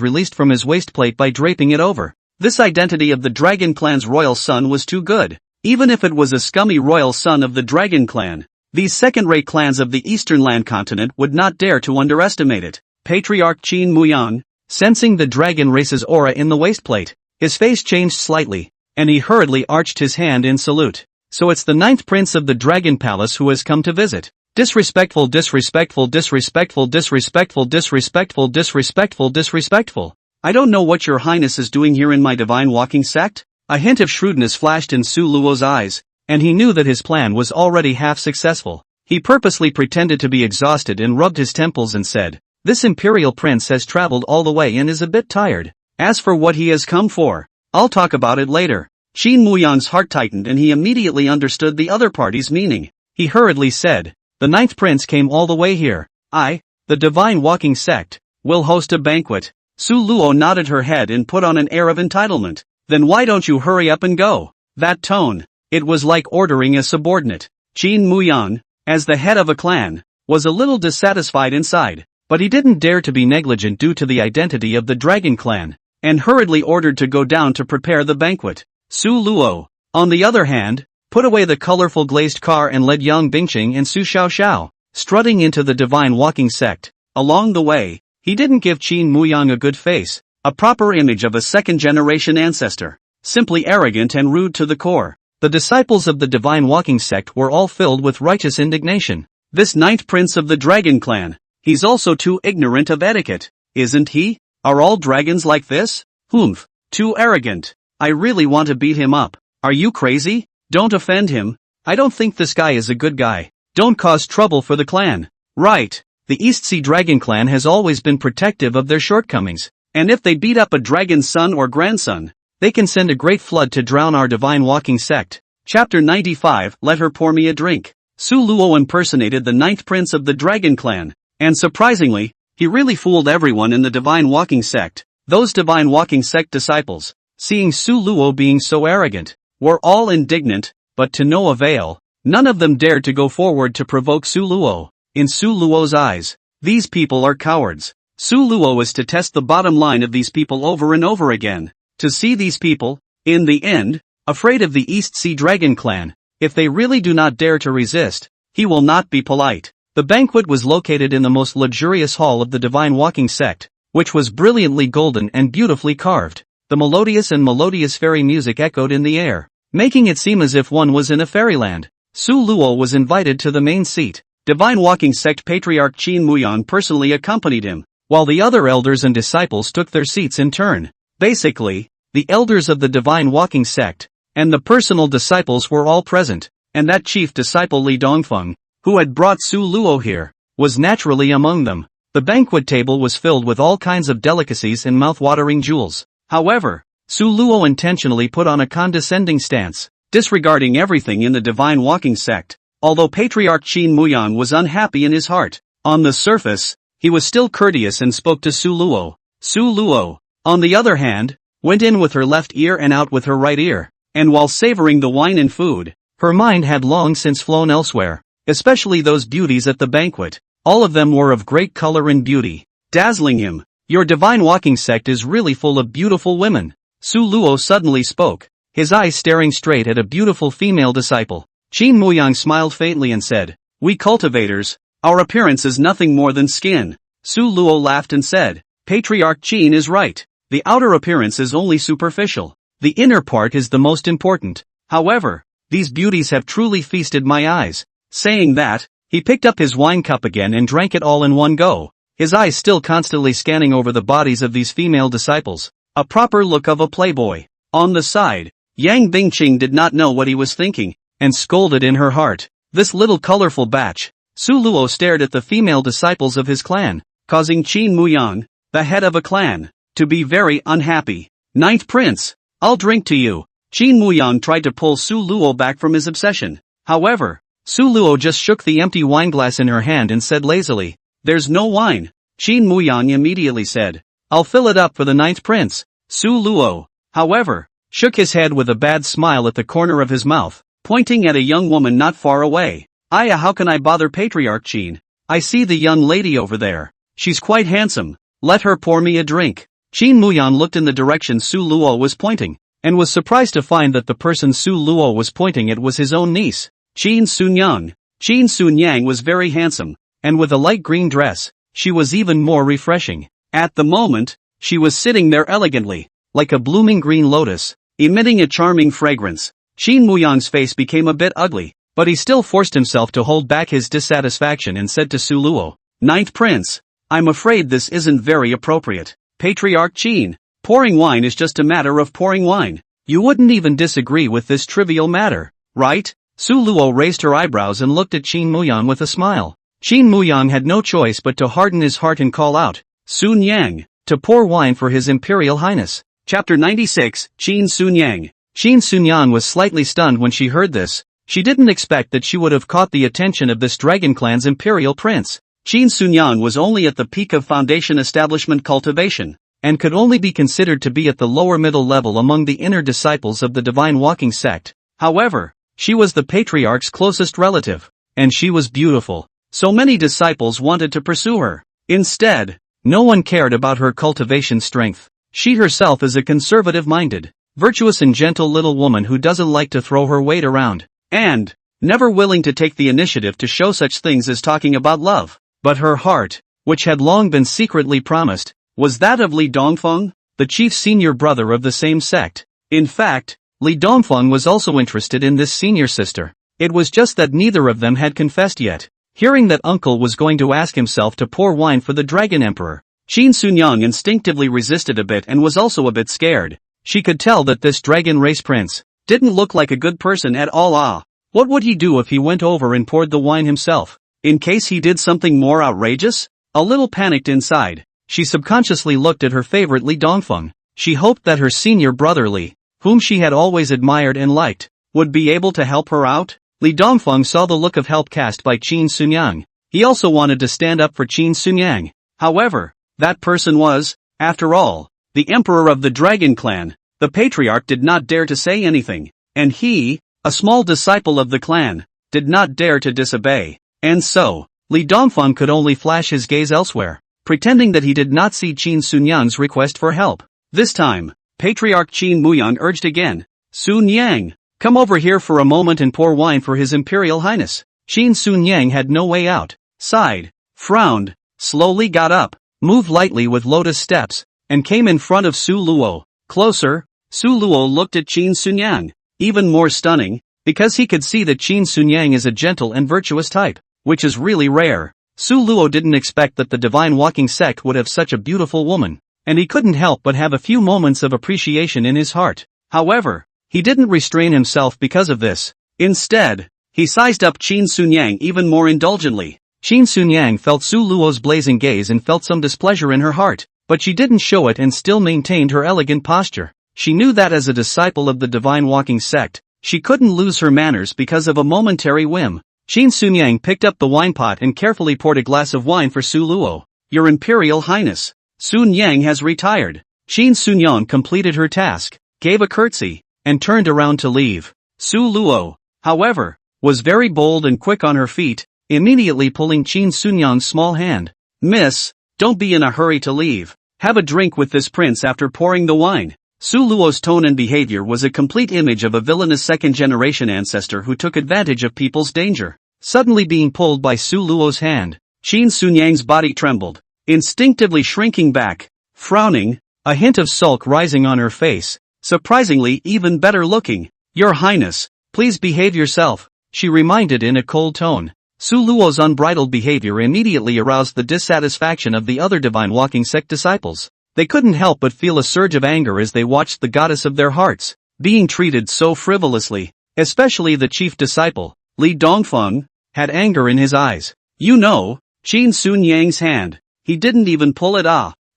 released from his waistplate by draping it over. This identity of the Dragon Clan's royal son was too good. Even if it was a scummy royal son of the Dragon Clan, these second-rate clans of the Eastern Land Continent would not dare to underestimate it. Patriarch Qin Muyan, sensing the dragon race's aura in the waistplate, his face changed slightly, and he hurriedly arched his hand in salute. "So it's the ninth prince of the Dragon Palace who has come to visit. Disrespectful, disrespectful, disrespectful, disrespectful, disrespectful, disrespectful, disrespectful. I don't know what your highness is doing here in my Divine Walking Sect?" A hint of shrewdness flashed in Su Luo's eyes, and he knew that his plan was already half successful. He purposely pretended to be exhausted and rubbed his temples and said, "This imperial prince has traveled all the way and is a bit tired. As for what he has come for, I'll talk about it later." Qin Muyan's heart tightened and he immediately understood the other party's meaning. He hurriedly said, "The ninth prince came all the way here. The Divine Walking Sect, will host a banquet." Su Luo nodded her head and put on an air of entitlement. "Then why don't you hurry up and go?" That tone, it was like ordering a subordinate. Qin Muyan, as the head of a clan, was a little dissatisfied inside, but he didn't dare to be negligent due to the identity of the Dragon Clan, and hurriedly ordered to go down to prepare the banquet. Su Luo, on the other hand, put away the colorful glazed car and led Yang Bingqing and Su Xiaoxiao, strutting into the Divine Walking Sect. Along the way, he didn't give Qin Muyang a good face, a proper image of a second-generation ancestor, simply arrogant and rude to the core. The disciples of the Divine Walking Sect were all filled with righteous indignation. This ninth prince of the Dragon Clan, he's also too ignorant of etiquette. isn't he? Are all dragons like this? Humph. Too arrogant. I really want to beat him up. Are you crazy? Don't offend him. I don't think this guy is a good guy. Don't cause trouble for the clan. Right. The East Sea Dragon clan has always been protective of their shortcomings, and if they beat up a dragon's son or grandson, they can send a great flood to drown our divine walking sect. Chapter 95. Let her pour me a drink. Su Luo impersonated the 9th prince of the dragon clan, and surprisingly, he really fooled everyone in the divine walking sect. Those divine walking sect disciples, seeing Su Luo being so arrogant, were all indignant, but to no avail. None of them dared to go forward to provoke Su Luo. In Su Luo's eyes, these people are cowards. Su Luo is to test the bottom line of these people over and over again. To see these people, in the end, afraid of the East Sea Dragon clan, if they really do not dare to resist, he will not be polite. The banquet was located in the most luxurious hall of the divine walking sect, which was brilliantly golden and beautifully carved. The melodious fairy music echoed in the air, making it seem as if one was in a fairyland. Su Luo was invited to the main seat. Divine Walking Sect Patriarch Qin Muyan personally accompanied him, while the other elders and disciples took their seats in turn. Basically, the elders of the Divine Walking Sect and the personal disciples were all present, and that chief disciple Li Dongfeng, who had brought Su Luo here, was naturally among them. The banquet table was filled with all kinds of delicacies and mouth-watering jewels. However, Su Luo intentionally put on a condescending stance, disregarding everything in the Divine Walking Sect. Although Patriarch Qin Muyan was unhappy in his heart, on the surface, he was still courteous and spoke to Su Luo. Su Luo, on the other hand, went in with her left ear and out with her right ear, and while savoring the wine and food, her mind had long since flown elsewhere, especially those beauties at the banquet. All of them were of great color and beauty, dazzling him. Your Divine Walking Sect is really full of beautiful women. Su Luo suddenly spoke, his eyes staring straight at a beautiful female disciple. Qin Muyang smiled faintly and said, "We cultivators, our appearance is nothing more than skin." Su Luo laughed and said, "Patriarch Qin is right. The outer appearance is only superficial. The inner part is the most important. However, these beauties have truly feasted my eyes." Saying that, he picked up his wine cup again and drank it all in one go, his eyes still constantly scanning over the bodies of these female disciples. A proper look of a playboy. On the side, Yang Bingqing did not know what he was thinking, and scolded in her heart. This little colorful batch. Su Luo stared at the female disciples of his clan, causing Qin Muyang, the head of a clan, to be very unhappy. "Ninth Prince, I'll drink to you." Qin Muyang tried to pull Su Luo back from his obsession. However, Su Luo just shook the empty wineglass in her hand and said lazily, "There's no wine." Qin Muyang immediately said, "I'll fill it up for the 9th Prince." Su Luo, however, shook his head with a bad smile at the corner of his mouth, pointing at a young woman not far away. How can I bother Patriarch Qin? I see the young lady over there. She's quite handsome. Let her pour me a drink." Qin Muyan looked in the direction Su Luo was pointing, and was surprised to find that the person Su Luo was pointing at was his own niece, Qin Sunyang. Qin Sunyang was very handsome, and with a light green dress, she was even more refreshing. At the moment, she was sitting there elegantly, like a blooming green lotus, emitting a charming fragrance. Qin Muyang's face became a bit ugly, but he still forced himself to hold back his dissatisfaction and said to Su Luo, "Ninth Prince, I'm afraid this isn't very appropriate. Patriarch Qin, pouring wine is just a matter of pouring wine. You wouldn't even disagree with this trivial matter, right?" Su Luo raised her eyebrows and looked at Qin Muyang with a smile. Qin Muyang had no choice but to harden his heart and call out, "Sun Yang, to pour wine for His Imperial Highness." Chapter 96, Qin Sunyang. Qin Sunyang was slightly stunned when she heard this. She didn't expect that she would have caught the attention of this dragon clan's imperial prince. Qin Sunyang was only at the peak of foundation establishment cultivation, and could only be considered to be at the lower middle level among the inner disciples of the Divine Walking Sect. However, she was the patriarch's closest relative, and she was beautiful. So many disciples wanted to pursue her. Instead, no one cared about her cultivation strength. She herself is a conservative-minded, virtuous and gentle little woman who doesn't like to throw her weight around, and never willing to take the initiative to show such things as talking about love. But her heart, which had long been secretly promised, was that of Li Dongfeng, the chief senior brother of the same sect. In fact, Li Dongfeng was also interested in this senior sister. It was just that neither of them had confessed yet. Hearing that uncle was going to ask himself to pour wine for the Dragon Emperor, Qin Sunyang instinctively resisted a bit and was also a bit scared. She could tell that this dragon race prince didn't look like a good person at all. What would he do if he went over and poured the wine himself? In case he did something more outrageous? A little panicked inside, she subconsciously looked at her favorite Li Dongfeng. She hoped that her senior brother Li, whom she had always admired and liked, would be able to help her out. Li Dongfeng saw the look of help cast by Qin Sunyang. He also wanted to stand up for Qin Sunyang. However, that person was, after all, the emperor of the dragon clan. The patriarch did not dare to say anything, and he, a small disciple of the clan, did not dare to disobey. And so, Li Dongfeng could only flash his gaze elsewhere, pretending that he did not see Qin Sunyang's request for help. This time, Patriarch Qin Muyang urged again. Sunyang, come over here for a moment and pour wine for His Imperial Highness. Qin Sunyang had no way out, sighed, frowned, slowly got up, moved lightly with lotus steps, and came in front of Su Luo. Closer, Su Luo looked at Qin Sunyang, even more stunning, because he could see that Qin Sunyang is a gentle and virtuous type, which is really rare. Su Luo didn't expect that the Divine Walking Sect would have such a beautiful woman, and he couldn't help but have a few moments of appreciation in his heart. However, he didn't restrain himself because of this. Instead, he sized up Qin Sunyang even more indulgently. Qin Sunyang felt Su Luo's blazing gaze and felt some displeasure in her heart, but she didn't show it and still maintained her elegant posture. She knew that as a disciple of the Divine Walking Sect, she couldn't lose her manners because of a momentary whim. Qin Sunyang picked up the wine pot and carefully poured a glass of wine for Su Luo. Your Imperial Highness, Sunyang has retired. Qin Sunyang completed her task, gave a curtsy, and turned around to leave. Su Luo, however, was very bold and quick on her feet, immediately pulling Qin Sunyang's small hand. Miss, don't be in a hurry to leave. Have a drink with this prince after pouring the wine. Su Luo's tone and behavior was a complete image of a villainous second-generation ancestor who took advantage of people's danger. Suddenly being pulled by Su Luo's hand, Qin Sunyang's body trembled, instinctively shrinking back, frowning, a hint of sulk rising on her face, surprisingly even better looking. Your Highness, please behave yourself, she reminded in a cold tone. Su Luo's unbridled behavior immediately aroused the dissatisfaction of the other Divine Walking Sect disciples. They couldn't help but feel a surge of anger as they watched the goddess of their hearts being treated so frivolously. Especially the chief disciple, Li Dongfeng, had anger in his eyes. You know, Qin Sunyang's hand. He didn't even pull it.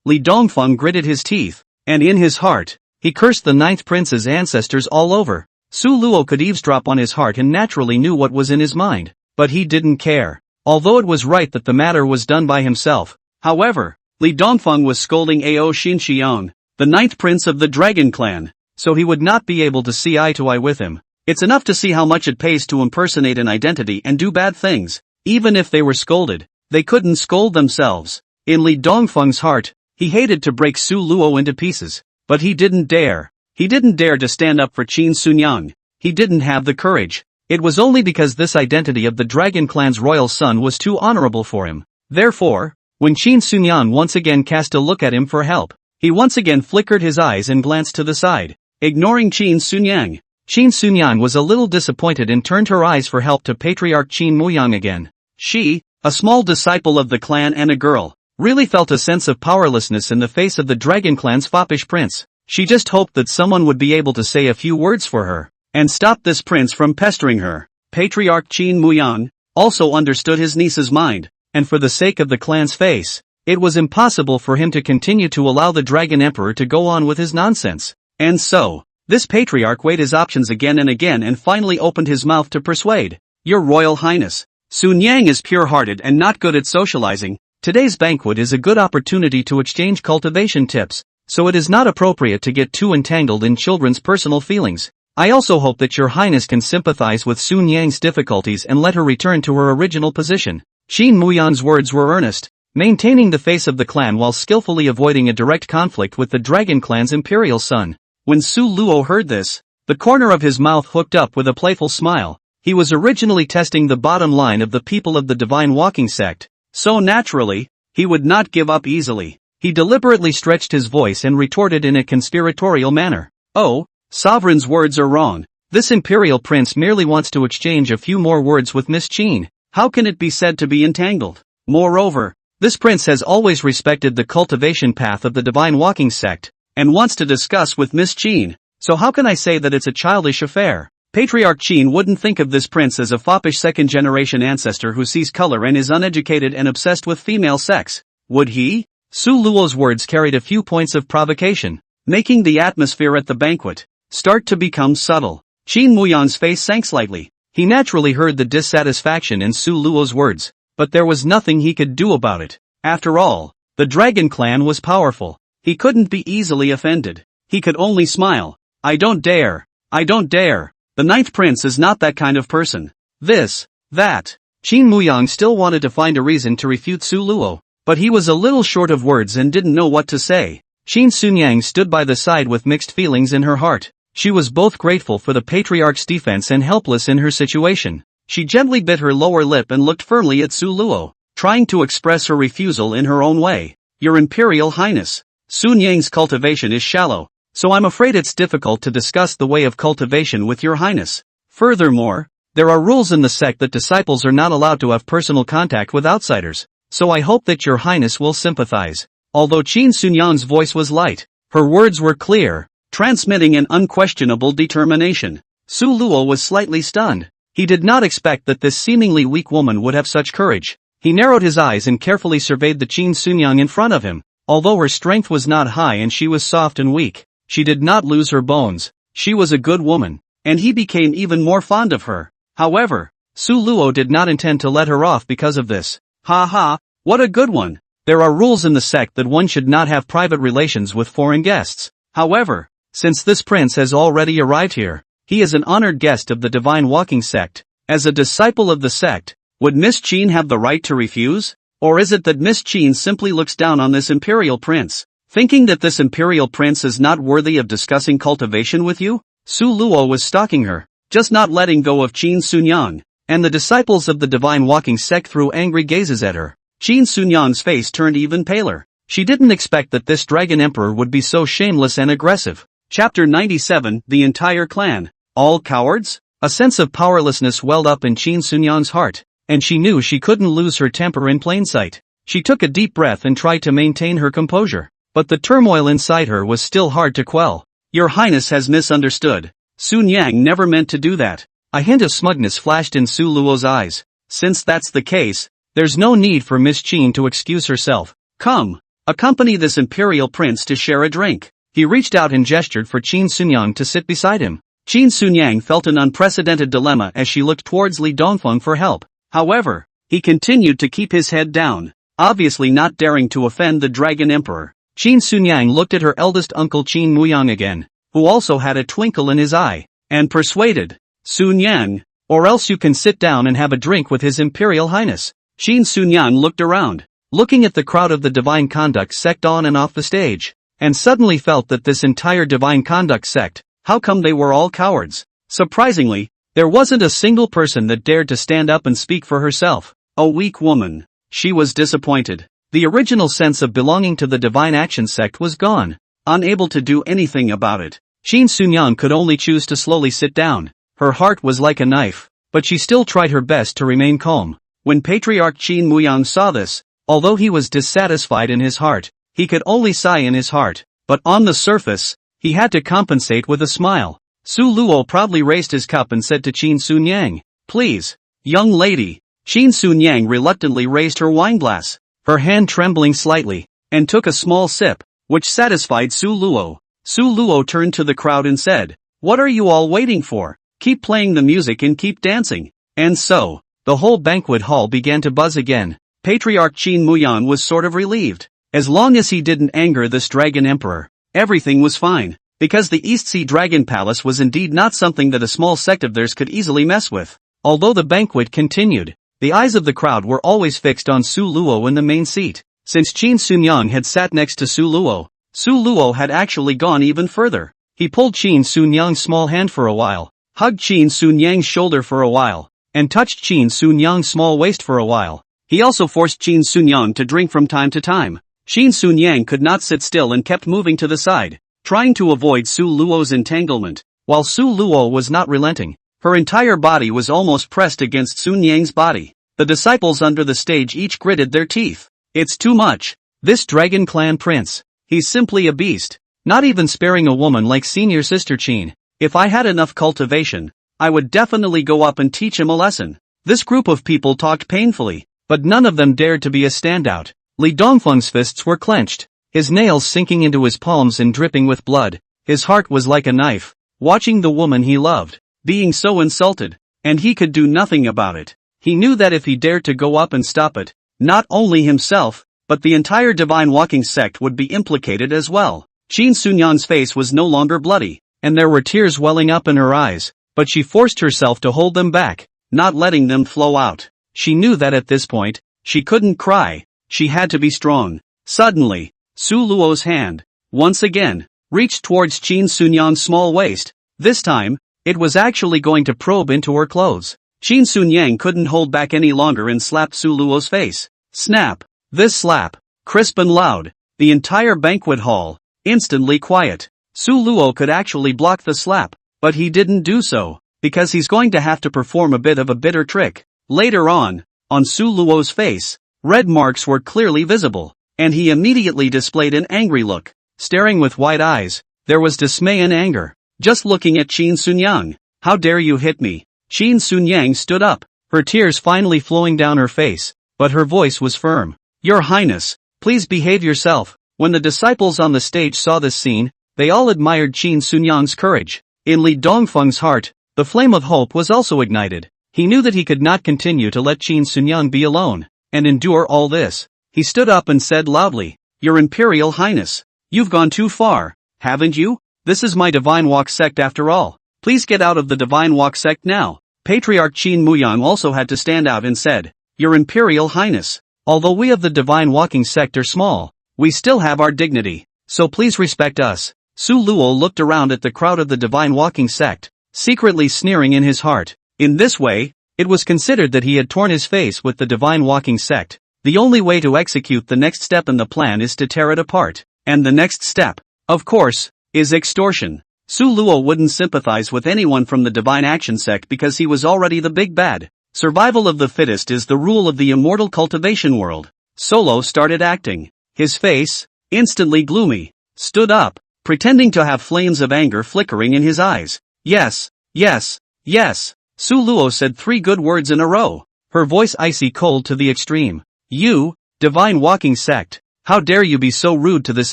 Li Dongfeng gritted his teeth, and in his heart, he cursed the ninth prince's ancestors all over. Su Luo could eavesdrop on his heart and naturally knew what was in his mind, but he didn't care. Although it was right that the matter was done by himself. However, Li Dongfeng was scolding Ao Xinxiang, the ninth prince of the dragon clan, so he would not be able to see eye to eye with him. It's enough to see how much it pays to impersonate an identity and do bad things. Even if they were scolded, they couldn't scold themselves. In Li Dongfeng's heart, he hated to break Su Luo into pieces, but he didn't dare. He didn't dare to stand up for Qin Sunyang. He didn't have the courage. It was only because this identity of the dragon clan's royal son was too honorable for him. Therefore, when Qin Sunyang once again cast a look at him for help, he once again flickered his eyes and glanced to the side, ignoring Qin Sunyang. Qin Sunyang was a little disappointed and turned her eyes for help to Patriarch Qin Muyang again. She, a small disciple of the clan and a girl, really felt a sense of powerlessness in the face of the dragon clan's foppish prince. She just hoped that someone would be able to say a few words for her, and stop this prince from pestering her. Patriarch Qin Muyang also understood his niece's mind, and for the sake of the clan's face, it was impossible for him to continue to allow the Dragon Emperor to go on with his nonsense. And so, this patriarch weighed his options again and finally opened his mouth to persuade. Your Royal Highness, Sunyang is pure-hearted and not good at socializing. Today's banquet is a good opportunity to exchange cultivation tips, so it is not appropriate to get too entangled in children's personal feelings. I also hope that your Highness can sympathize with Sunyang's difficulties and let her return to her original position. Qin Muyang's words were earnest, maintaining the face of the clan while skillfully avoiding a direct conflict with the dragon clan's imperial son. When Su Luo heard this, the corner of his mouth hooked up with a playful smile. He was originally testing the bottom line of the people of the Divine Walking Sect, so naturally, he would not give up easily. He deliberately stretched his voice and retorted in a conspiratorial manner. Oh, Sovereign's words are wrong. This imperial prince merely wants to exchange a few more words with Miss Qin. How can it be said to be entangled? Moreover, This prince has always respected the cultivation path of the divine walking sect, and wants to discuss with Miss Qin, so how can I say that it's a childish affair? Patriarch Qin wouldn't think of this prince as a foppish second-generation ancestor who sees color and is uneducated and obsessed with female sex, would he? Su Luo's words carried a few points of provocation, making the atmosphere at the banquet start to become subtle. Qin Muyan's face sank slightly. He naturally heard the dissatisfaction in Su Luo's words, but there was nothing he could do about it. After all, the dragon clan was powerful. He couldn't be easily offended. He could only smile. I don't dare. I don't dare. The ninth prince is not that kind of person. This, that. Qin Muyang still wanted to find a reason to refute Su Luo, but he was a little short of words and didn't know what to say. Qin Sunyang stood by the side with mixed feelings in her heart. She was both grateful for the patriarch's defense and helpless in her situation. She gently bit her lower lip and looked firmly at Su Luo, trying to express her refusal in her own way. Your Imperial Highness, Sun Yang's cultivation is shallow, so I'm afraid it's difficult to discuss the way of cultivation with your highness. Furthermore, there are rules in the sect that disciples are not allowed to have personal contact with outsiders, so I hope that your highness will sympathize. Although Qin Sunyang's voice was light, her words were clear, transmitting an unquestionable determination. Su Luo was slightly stunned. He did not expect that this seemingly weak woman would have such courage. He narrowed his eyes and carefully surveyed the Qin Sunyang in front of him. Although her strength was not high and she was soft and weak, she did not lose her bones. She was a good woman, and he became even more fond of her. However, Su Luo did not intend to let her off because of this. Ha ha, what a good one. There are rules in the sect that one should not have private relations with foreign guests. However, since this prince has already arrived here, he is an honored guest of the Divine Walking Sect. As a disciple of the sect, would Miss Qin have the right to refuse? Or is it that Miss Qin simply looks down on this imperial prince, thinking that this imperial prince is not worthy of discussing cultivation with you? Su Luo was stalking her, just not letting go of Qin Sunyang, and the disciples of the Divine Walking Sect threw angry gazes at her. Qin Sunyang's face turned even paler. She didn't expect that this dragon emperor would be so shameless and aggressive. Chapter 97, The Entire Clan. All cowards? A sense of powerlessness welled up in Qin Sunyang's heart, and she knew she couldn't lose her temper in plain sight. She took a deep breath and tried to maintain her composure, but the turmoil inside her was still hard to quell. Your Highness has misunderstood. Sun Yang never meant to do that. A hint of smugness flashed in Su Luo's eyes. Since that's the case, there's no need for Miss Qin to excuse herself. Come, accompany this imperial prince to share a drink. He reached out and gestured for Qin Sunyang to sit beside him. Qin Sunyang felt an unprecedented dilemma as she looked towards Li Dongfeng for help. However, he continued to keep his head down, obviously not daring to offend the Dragon Emperor. Qin Sunyang looked at her eldest uncle Qin Muyang again, who also had a twinkle in his eye, and persuaded, Sunyang, or else you can sit down and have a drink with His Imperial Highness. Qin Sunyang looked around, looking at the crowd of the Divine Conduct sect on and off the stage, and suddenly felt that this entire Divine Conduct sect, how come they were all cowards? Surprisingly, there wasn't a single person that dared to stand up and speak for herself. A weak woman. She was disappointed. The original sense of belonging to the Divine Action sect was gone. Unable to do anything about it, Qin Sunyang could only choose to slowly sit down. Her heart was like a knife, but she still tried her best to remain calm. When Patriarch Qin Muyang saw this, although he was dissatisfied in his heart, he could only sigh in his heart, but on the surface, he had to compensate with a smile. Su Luo proudly raised his cup and said to Qin Sunyang, please, young lady. Qin Sunyang reluctantly raised her wine glass, her hand trembling slightly, and took a small sip, which satisfied Su Luo. Su Luo turned to the crowd and said, what are you all waiting for? Keep playing the music and keep dancing. And so, the whole banquet hall began to buzz again. Patriarch Qin Muyang was sort of relieved. As long as he didn't anger this dragon emperor, everything was fine, because the East Sea Dragon Palace was indeed not something that a small sect of theirs could easily mess with. Although the banquet continued, the eyes of the crowd were always fixed on Su Luo in the main seat. Since Qin Sunyang had sat next to Su Luo had actually gone even further. He pulled Qin Sunyang's small hand for a while, hugged Qin Sunyang's shoulder for a while, and touched Qin Sunyang's small waist for a while. He also forced Qin Sunyang to drink from time to time. Qin Sunyang could not sit still and kept moving to the side, trying to avoid Su Luo's entanglement. While Su Luo was not relenting, her entire body was almost pressed against Sun Yang's body. The disciples under the stage each gritted their teeth. It's too much. This Dragon Clan prince. He's simply a beast. Not even sparing a woman like senior sister Qin. If I had enough cultivation, I would definitely go up and teach him a lesson. This group of people talked painfully, but none of them dared to be a standout. Li Dongfeng's fists were clenched, his nails sinking into his palms and dripping with blood. His heart was like a knife, watching the woman he loved being so insulted, and he could do nothing about it. He knew that if he dared to go up and stop it, not only himself, but the entire Divine Walking sect would be implicated as well. Qin Sunyang's face was no longer bloody, and there were tears welling up in her eyes, but she forced herself to hold them back, not letting them flow out. She knew that at this point, she couldn't cry, she had to be strong. Suddenly, Su Luo's hand, once again, reached towards Qin Sunyang's small waist. This time, it was actually going to probe into her clothes. Qin Sunyang couldn't hold back any longer and slapped Su Luo's face. Snap! This slap, crisp and loud, the entire banquet hall, instantly quiet. Su Luo could actually block the slap, but he didn't do so, because he's going to have to perform a bit of a bitter trick. Later on Su Luo's face, red marks were clearly visible, and he immediately displayed an angry look. Staring with wide eyes, there was dismay and anger. Just looking at Qin Sunyang. How dare you hit me? Qin Sunyang stood up, her tears finally flowing down her face, but her voice was firm. Your Highness, please behave yourself. When the disciples on the stage saw this scene, they all admired Qin Sunyang's courage. In Li Dongfeng's heart, the flame of hope was also ignited. He knew that he could not continue to let Qin Sunyang be alone, and endure all this. He stood up and said loudly, Your Imperial Highness, you've gone too far, haven't you? This is my Divine Walk sect after all. Please get out of the Divine Walk sect now. Patriarch Qin Muyang also had to stand out and said, Your Imperial Highness, although we of the Divine Walking sect are small, we still have our dignity, so please respect us. Su Luo looked around at the crowd of the Divine Walking sect, secretly sneering in his heart. In this way, it was considered that he had torn his face with the Divine Walking sect. The only way to execute the next step in the plan is to tear it apart. And the next step, of course, is extortion. Su Luo wouldn't sympathize with anyone from the Divine Action sect because he was already the big bad. Survival of the fittest is the rule of the immortal cultivation world. Solo started acting. His face, instantly gloomy, stood up, pretending to have flames of anger flickering in his eyes. Yes, yes, yes. Su Luo said 3 good words in a row, her voice icy cold to the extreme. You, Divine Walking sect, how dare you be so rude to this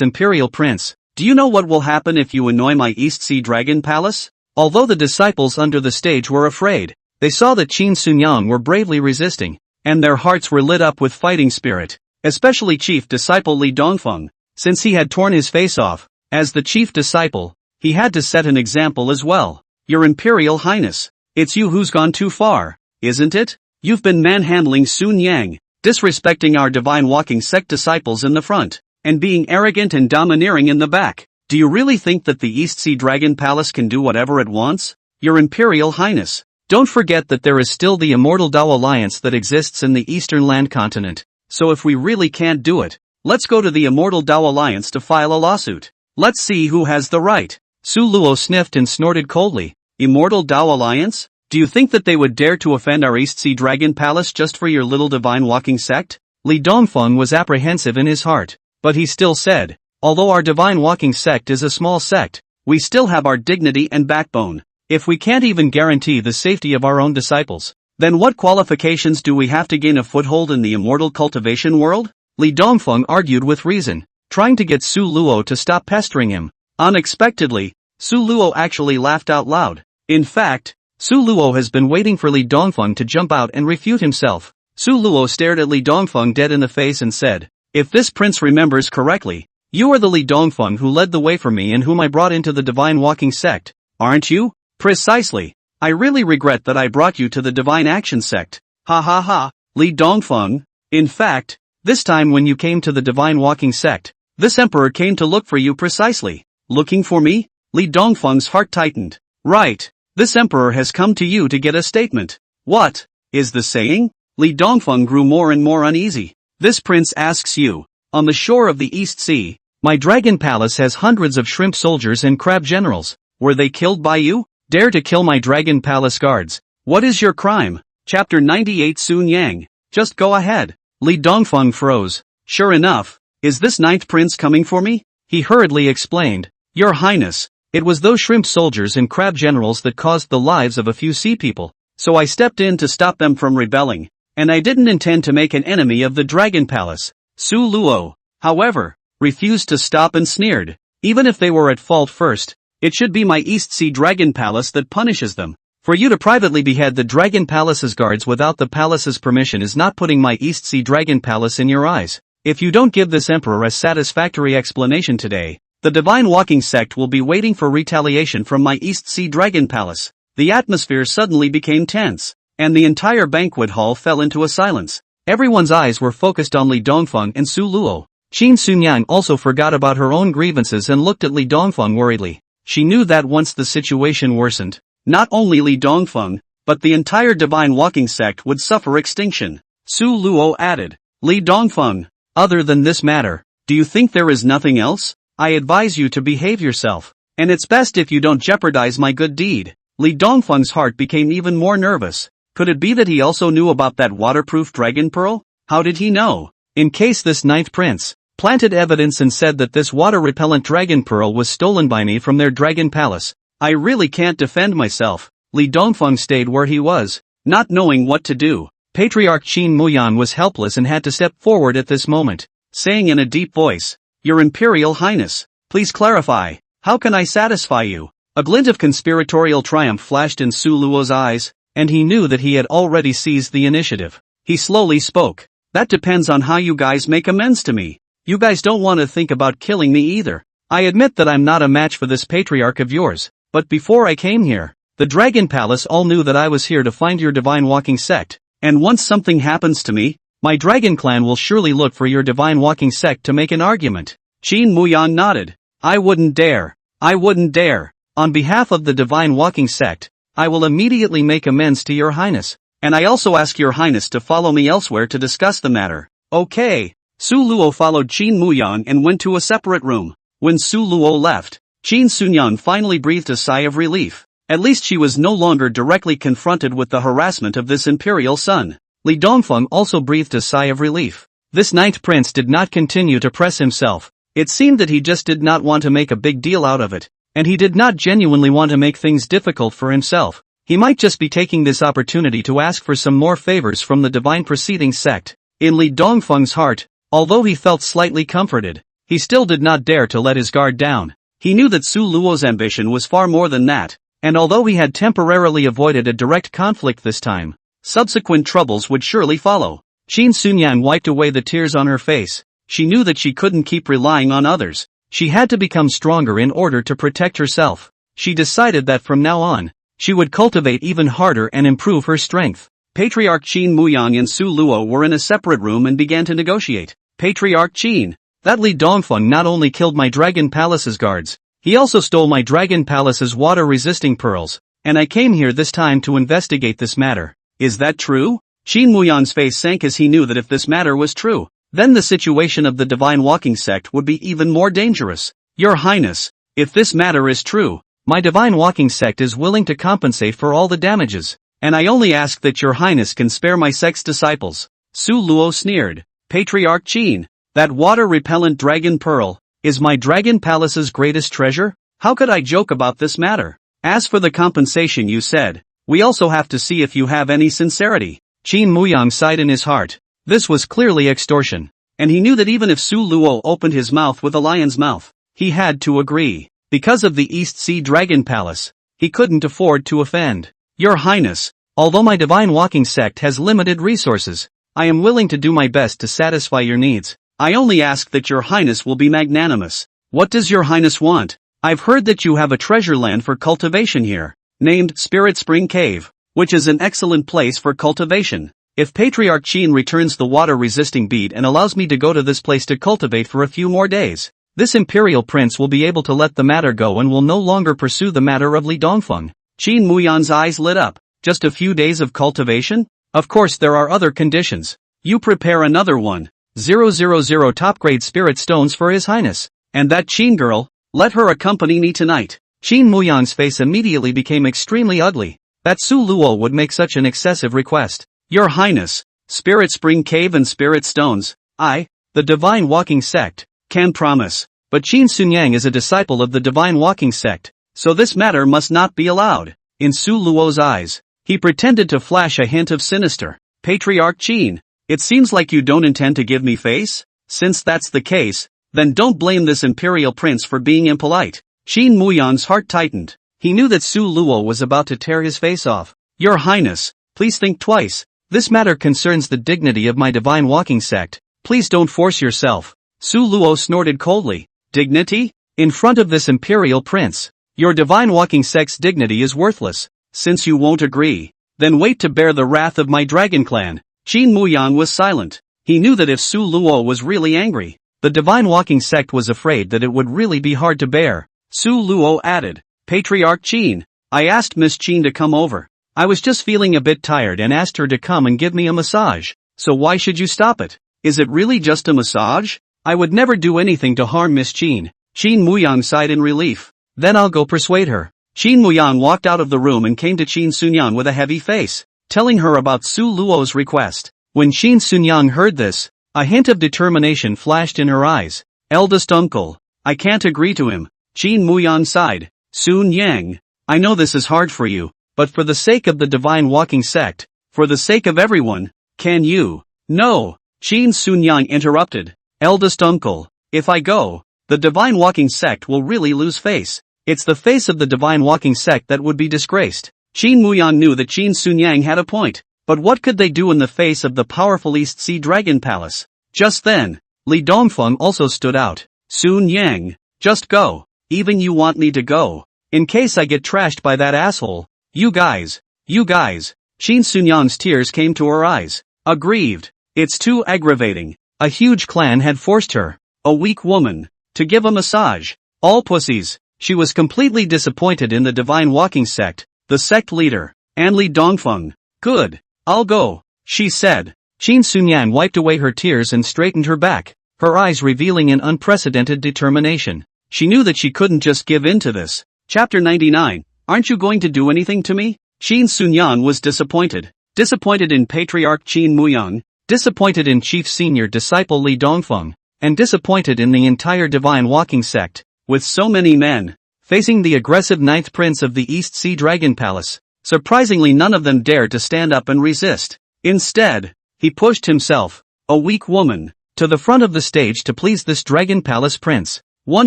imperial prince? Do you know what will happen if you annoy my East Sea Dragon Palace? Although the disciples under the stage were afraid, they saw that Qin Sunyang were bravely resisting, and their hearts were lit up with fighting spirit, especially Chief Disciple Li Dongfeng, since he had torn his face off. As the Chief Disciple, he had to set an example as well. Your Imperial Highness, it's you who's gone too far, isn't it? You've been manhandling Sun Yang, disrespecting our Divine Walking sect disciples in the front, and being arrogant and domineering in the back. Do you really think that the East Sea Dragon Palace can do whatever it wants? Your Imperial Highness, don't forget that there is still the Immortal Dao Alliance that exists in the Eastern Land Continent, so if we really can't do it, let's go to the Immortal Dao Alliance to file a lawsuit. Let's see who has the right. Su Luo sniffed and snorted coldly. Immortal Dao Alliance? Do you think that they would dare to offend our East Sea Dragon Palace just for your little Divine Walking sect? Li Dongfeng was apprehensive in his heart, but he still said, although our Divine Walking sect is a small sect, we still have our dignity and backbone. If we can't even guarantee the safety of our own disciples, then what qualifications do we have to gain a foothold in the immortal cultivation world? Li Dongfeng argued with reason, trying to get Su Luo to stop pestering him. Unexpectedly, Su Luo actually laughed out loud. In fact, Su Luo has been waiting for Li Dongfeng to jump out and refute himself. Su Luo stared at Li Dongfeng dead in the face and said, If this prince remembers correctly, you are the Li Dongfeng who led the way for me and whom I brought into the Divine Walking sect, aren't you? Precisely. I really regret that I brought you to the Divine Action sect. Ha ha ha, Li Dongfeng. In fact, this time when you came to the Divine Walking sect, this emperor came to look for you precisely. Looking for me? Li Dongfeng's heart tightened. Right. This emperor has come to you to get a statement. What is the saying? Li Dongfeng grew more and more uneasy. This prince asks you, on the shore of the East Sea, my dragon palace has hundreds of shrimp soldiers and crab generals. Were they killed by you? Dare to kill my dragon palace guards. What is your crime? Chapter 98 Sun Yang. Just go ahead. Li Dongfeng froze, Sure enough, is this ninth prince coming for me? He hurriedly explained. Your Highness, it was those shrimp soldiers and crab generals that caused the lives of a few sea people, so I stepped in to stop them from rebelling, and I didn't intend to make an enemy of the Dragon Palace. Su Luo, however, refused to stop and sneered. Even if they were at fault first, it should be my East Sea Dragon Palace that punishes them. For you to privately behead the Dragon Palace's guards without the palace's permission is not putting my East Sea Dragon Palace in your eyes. If you don't give this emperor a satisfactory explanation today, the Divine Walking Sect will be waiting for retaliation from my East Sea Dragon Palace. The atmosphere suddenly became tense, and the entire banquet hall fell into a silence. Everyone's eyes were focused on Li Dongfeng and Su Luo. Qin Xunyang also forgot about her own grievances and looked at Li Dongfeng worriedly. She knew that once the situation worsened, not only Li Dongfeng, but the entire Divine Walking Sect would suffer extinction. Su Luo added, Li Dongfeng, other than this matter, do you think there is nothing else? I advise you to behave yourself, and it's best if you don't jeopardize my good deed. Li Dongfeng's heart became even more nervous. Could it be that he also knew about that waterproof dragon pearl? How did he know? In case this ninth prince planted evidence and said that this water-repellent dragon pearl was stolen by me from their dragon palace, I really can't defend myself. Li Dongfeng stayed where he was, not knowing what to do. Patriarch Qin Muyan was helpless and had to step forward at this moment, saying in a deep voice, Your Imperial Highness, please clarify, how can I satisfy you? A glint of conspiratorial triumph flashed in Su Luo's eyes, and he knew that he had already seized the initiative. He slowly spoke. That depends on how you guys make amends to me. You guys don't want to think about killing me either. I admit that I'm not a match for this patriarch of yours, but before I came here, the Dragon Palace all knew that I was here to find your Divine Walking Sect. And once something happens to me, my dragon clan will surely look for your Divine Walking Sect to make an argument. Qin Muyan nodded. I wouldn't dare. I wouldn't dare. On behalf of the Divine Walking Sect, I will immediately make amends to your Highness, and I also ask your Highness to follow me elsewhere to discuss the matter. Okay. Su Luo followed Qin Muyan and went to a separate room. When Su Luo left, Qin Sunyan finally breathed a sigh of relief. At least she was no longer directly confronted with the harassment of this imperial son. Li Dongfeng also breathed a sigh of relief. This ninth prince did not continue to press himself. It seemed that he just did not want to make a big deal out of it, and he did not genuinely want to make things difficult for himself. He might just be taking this opportunity to ask for some more favors from the Divine Proceeding Sect. In Li Dongfeng's heart, although he felt slightly comforted, he still did not dare to let his guard down. He knew that Su Luo's ambition was far more than that. And although he had temporarily avoided a direct conflict this time, subsequent troubles would surely follow. Qin Sunyan wiped away the tears on her face. She knew that she couldn't keep relying on others. She had to become stronger in order to protect herself. She decided that from now on, she would cultivate even harder and improve her strength. Patriarch Qin Muyang and Su Luo were in a separate room and began to negotiate. Patriarch Qin, that Li Dongfeng not only killed my Dragon Palace's guards, he also stole my Dragon Palace's water-resisting pearls, and I came here this time to investigate this matter. Is that true? Qin Muyang's face sank as he knew that if this matter was true, then the situation of the Divine Walking Sect would be even more dangerous. Your Highness, if this matter is true, my Divine Walking Sect is willing to compensate for all the damages, and I only ask that your Highness can spare my sect's disciples. Su Luo sneered. Patriarch Qin, that water-repellent dragon pearl, is my Dragon Palace's greatest treasure? How could I joke about this matter? As for the compensation you said, we also have to see if you have any sincerity. Qin Muyang sighed in his heart. This was clearly extortion, and he knew that even if Su Luo opened his mouth with a lion's mouth, he had to agree. Because of the East Sea Dragon Palace, he couldn't afford to offend. Your Highness, although my Divine Walking Sect has limited resources, I am willing to do my best to satisfy your needs. I only ask that your Highness will be magnanimous. What does your Highness want? I've heard that you have a treasure land for cultivation here, named Spirit Spring Cave, which is an excellent place for cultivation. If Patriarch Qin returns the water-resisting bead and allows me to go to this place to cultivate for a few more days, this imperial prince will be able to let the matter go and will no longer pursue the matter of Li Dongfeng. Qin Muyan's eyes lit up. Just a few days of cultivation? Of course there are other conditions. You prepare another one. 000 top-grade spirit stones for His Highness. And that Qin girl, let her accompany me tonight. Qin Muyang's face immediately became extremely ugly. That Su Luo would make such an excessive request. Your Highness, Spirit Spring Cave and Spirit Stones. The the Divine Walking Sect, can promise. But Qin Sunyang is a disciple of the Divine Walking Sect, so this matter must not be allowed. In Su Luo's eyes, he pretended to flash a hint of sinister. Patriarch Qin, it seems like you don't intend to give me face? Since that's the case, then don't blame this imperial prince for being impolite. Qin Muyang's heart tightened. He knew that Su Luo was about to tear his face off. Your Highness, please think twice. This matter concerns the dignity of my Divine Walking Sect. Please don't force yourself. Su Luo snorted coldly. Dignity? In front of this imperial prince. Your Divine Walking Sect's dignity is worthless. Since you won't agree, then wait to bear the wrath of my dragon clan. Qin Muyang was silent. He knew that if Su Luo was really angry, the Divine Walking Sect was afraid that it would really be hard to bear. Su Luo added, Patriarch Qin, I asked Miss Qin to come over. I was just feeling a bit tired and asked her to come and give me a massage. So why should you stop it? Is it really just a massage? I would never do anything to harm Miss Qin. Qin Muyang sighed in relief. Then I'll go persuade her. Qin Muyang walked out of the room and came to Qin Sunyang with a heavy face, telling her about Su Luo's request. When Qin Sunyang heard this, a hint of determination flashed in her eyes. Eldest uncle, I can't agree to him. Qin Muyang sighed. Sun Yang, I know this is hard for you, but for the sake of the Divine Walking Sect, for the sake of everyone, can you? No, Qin Sunyang interrupted. Eldest uncle, if I go, the Divine Walking Sect will really lose face. It's the face of the Divine Walking Sect that would be disgraced. Qin Muyang knew that Qin Sunyang had a point, but what could they do in the face of the powerful East Sea Dragon Palace? Just then, Li Dongfeng also stood out. Sun Yang, just go. Even you want me to go. In case I get trashed by that asshole. You guys. Qin Sunyang's tears came to her eyes. Aggrieved. It's too aggravating. A huge clan had forced her, a weak woman, to give a massage. All pussies. She was completely disappointed in the Divine Walking Sect, the sect leader, and Li Dongfeng. Good. I'll go, she said. Qin Sunyang wiped away her tears and straightened her back, her eyes revealing an unprecedented determination. She knew that she couldn't just give in to this. Chapter 99. Aren't you going to do anything to me? Qin Sunyang was disappointed. Disappointed in Patriarch Qin Muyang, disappointed in Chief Senior Disciple Li Dongfeng, and disappointed in the entire Divine Walking Sect. With so many men facing the aggressive Ninth Prince of the East Sea Dragon Palace, surprisingly none of them dared to stand up and resist. Instead, he pushed himself, a weak woman, to the front of the stage to please this Dragon Palace prince. One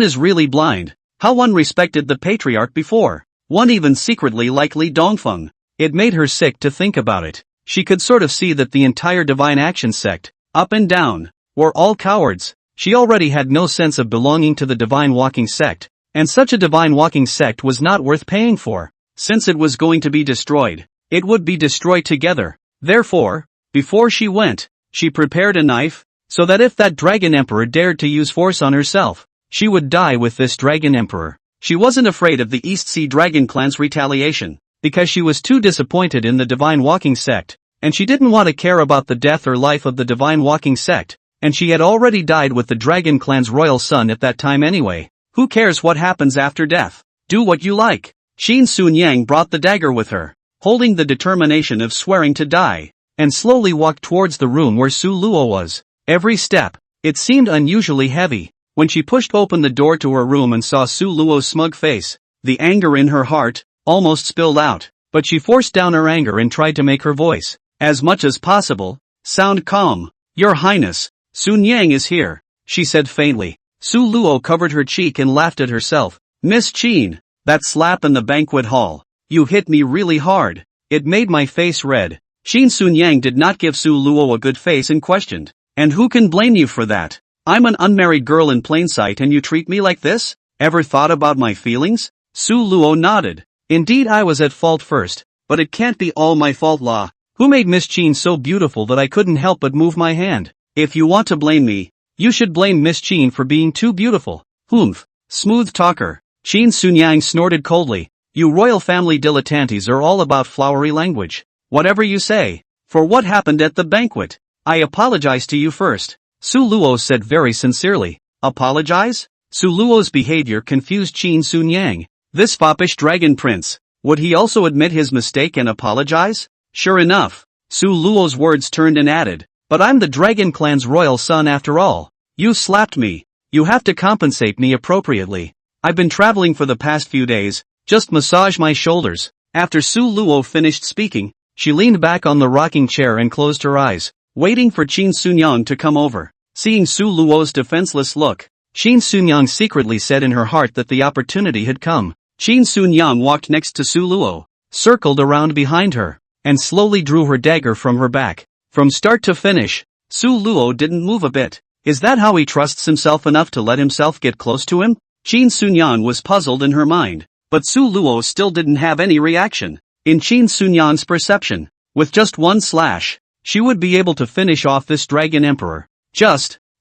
is really blind. How one respected the patriarch before. One even secretly liked Li Dongfeng. It made her sick to think about it. She could sort of see that the entire Divine Action Sect, up and down, were all cowards. She already had no sense of belonging to the Divine Walking Sect, and such a Divine Walking Sect was not worth paying for. Since it was going to be destroyed, it would be destroyed together. Therefore, before she went, she prepared a knife, so that if that Dragon Emperor dared to use force on herself, she would die with this Dragon Emperor. She wasn't afraid of the East Sea Dragon Clan's retaliation, because she was too disappointed in the Divine Walking Sect, and she didn't want to care about the death or life of the Divine Walking Sect. And she had already died with the Dragon Clan's royal son at that time anyway. Who cares what happens after death? Do what you like. Qin Sunyang brought the dagger with her, holding the determination of swearing to die, and slowly walked towards the room where Su Luo was. Every step, it seemed unusually heavy. When she pushed open the door to her room and saw Su Luo's smug face, the anger in her heart almost spilled out. But she forced down her anger and tried to make her voice, as much as possible, sound calm. Your Highness, Sun Yang is here, she said faintly. Su Luo covered her cheek and laughed at herself. Miss Qin, that slap in the banquet hall. You hit me really hard. It made my face red. Qin Sunyang did not give Su Luo a good face and questioned. And who can blame you for that? I'm an unmarried girl in plain sight and you treat me like this? Ever thought about my feelings? Su Luo nodded. Indeed I was at fault first, but it can't be all my fault. La. Who made Miss Qin so beautiful that I couldn't help but move my hand? If you want to blame me, you should blame Miss Qin for being too beautiful. Humph. Smooth talker. Qin Sunyang snorted coldly. You royal family dilettantes are all about flowery language. Whatever you say. For what happened at the banquet, I apologize to you first. Su Luo said very sincerely. Apologize? Su Luo's behavior confused Qin Sunyang. This foppish dragon prince, would he also admit his mistake and apologize? Sure enough, Su Luo's words turned and added, but I'm the Dragon Clan's royal son after all. You slapped me. You have to compensate me appropriately. I've been traveling for the past few days, just massage my shoulders. After Su Luo finished speaking, she leaned back on the rocking chair and closed her eyes, waiting for Qin Sunyang to come over. Seeing Su Luo's defenseless look, Qin Sunyang secretly said in her heart that the opportunity had come. Qin Sunyang walked next to Su Luo, circled around behind her, and slowly drew her dagger from her back. From start to finish, Su Luo didn't move a bit. Is that how he trusts himself enough to let himself get close to him? Qin Sunyang was puzzled in her mind, but Su Luo still didn't have any reaction. In Qin Sunyang's perception, with just one slash, she would be able to finish off this dragon emperor.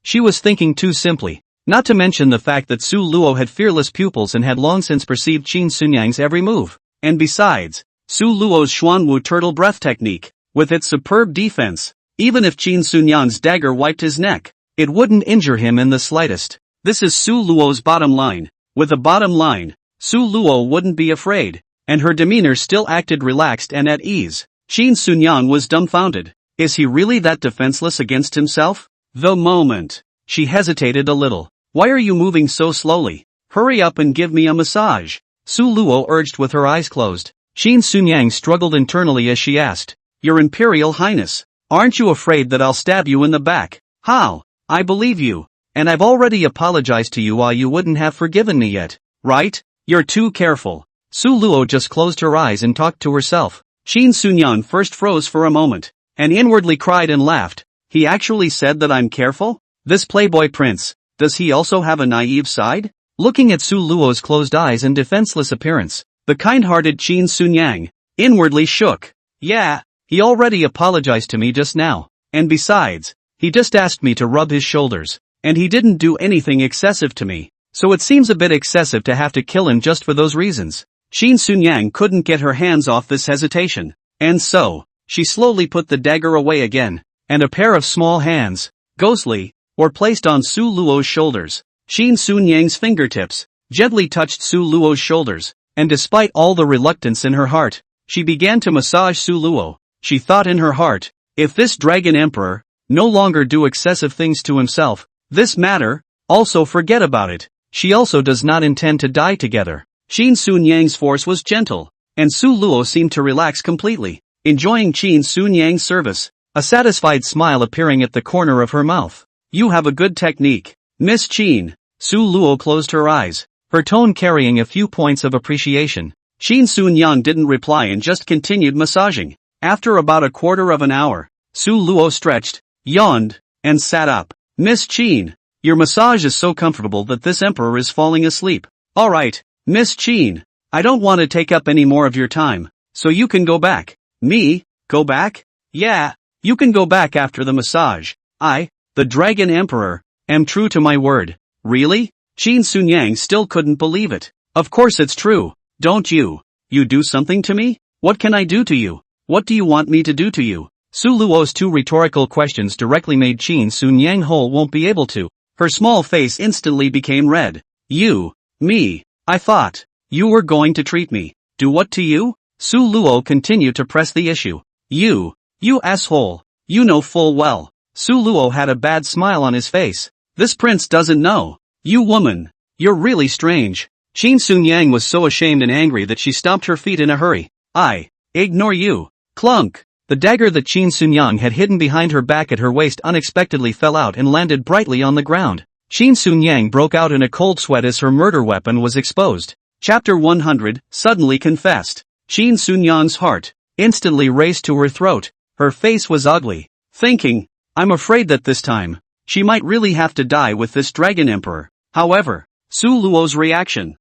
She was thinking too simply. Not to mention the fact that Su Luo had fearless pupils and had long since perceived Qin Sunyang's every move. And besides, Su Luo's Xuanwu turtle breath technique, with its superb defense, even if Qin Sunyang's dagger wiped his neck, it wouldn't injure him in the slightest. This is Su Luo's bottom line. With a bottom line, Su Luo wouldn't be afraid, and her demeanor still acted relaxed and at ease. Qin Sunyang was dumbfounded. Is he really that defenseless against himself? The moment. She hesitated a little. Why are you moving so slowly? Hurry up and give me a massage. Su Luo urged with her eyes closed. Qin Sunyang struggled internally as she asked. Your Imperial Highness, aren't you afraid that I'll stab you in the back? How? I believe you. And I've already apologized to you while you wouldn't have forgiven me yet, right? You're too careful. Su Luo just closed her eyes and talked to herself. Qin Sunyang first froze for a moment, and inwardly cried and laughed. He actually said that I'm careful? This playboy prince, does he also have a naive side? Looking at Su Luo's closed eyes and defenseless appearance, the kind-hearted Qin Sunyang inwardly shook. Yeah, he already apologized to me just now. And besides, he just asked me to rub his shoulders. And he didn't do anything excessive to me. So it seems a bit excessive to have to kill him just for those reasons. Qin Sunyang couldn't get her hands off this hesitation. And so, she slowly put the dagger away again, and a pair of small hands, ghostly, were placed on Su Luo's shoulders. Qin Sunyang's fingertips gently touched Su Luo's shoulders, and despite all the reluctance in her heart, she began to massage Su Luo. She thought in her heart, if this dragon emperor no longer do excessive things to himself, this matter, also forget about it. She also does not intend to die together. Qin Sunyang's force was gentle, and Su Luo seemed to relax completely, enjoying Qin Sunyang's service, a satisfied smile appearing at the corner of her mouth. You have a good technique, Miss Qin. Su Luo closed her eyes, her tone carrying a few points of appreciation. Qin Sunyang didn't reply and just continued massaging. After about a quarter of an hour, Su Luo stretched, yawned, and sat up. Miss Qin, your massage is so comfortable that this emperor is falling asleep. Alright, Miss Qin, I don't want to take up any more of your time, so you can go back. Me? Go back? Yeah, you can go back after the massage. I, the Dragon Emperor, am true to my word. Really? Qin Sunyang still couldn't believe it. Of course it's true, don't you? You do something to me? What can I do to you? What do you want me to do to you? Su Luo's two rhetorical questions directly made Qin Sunyang won't be able to. Her small face instantly became red. You, me, I thought, you were going to treat me. Do what to you? Su Luo continued to press the issue. You asshole, you know full well. Su Luo had a bad smile on his face. This prince doesn't know. You woman, you're really strange. Qin Sunyang was so ashamed and angry that she stomped her feet in a hurry. I ignore you. Clunk. The dagger that Qin Sunyang had hidden behind her back at her waist unexpectedly fell out and landed brightly on the ground. Qin Sunyang broke out in a cold sweat as her murder weapon was exposed. Chapter 100, Suddenly Confessed. Qin Sunyang's heart instantly raced to her throat. Her face was ugly. Thinking, I'm afraid that this time, she might really have to die with this dragon emperor. However, Su Luo's reaction,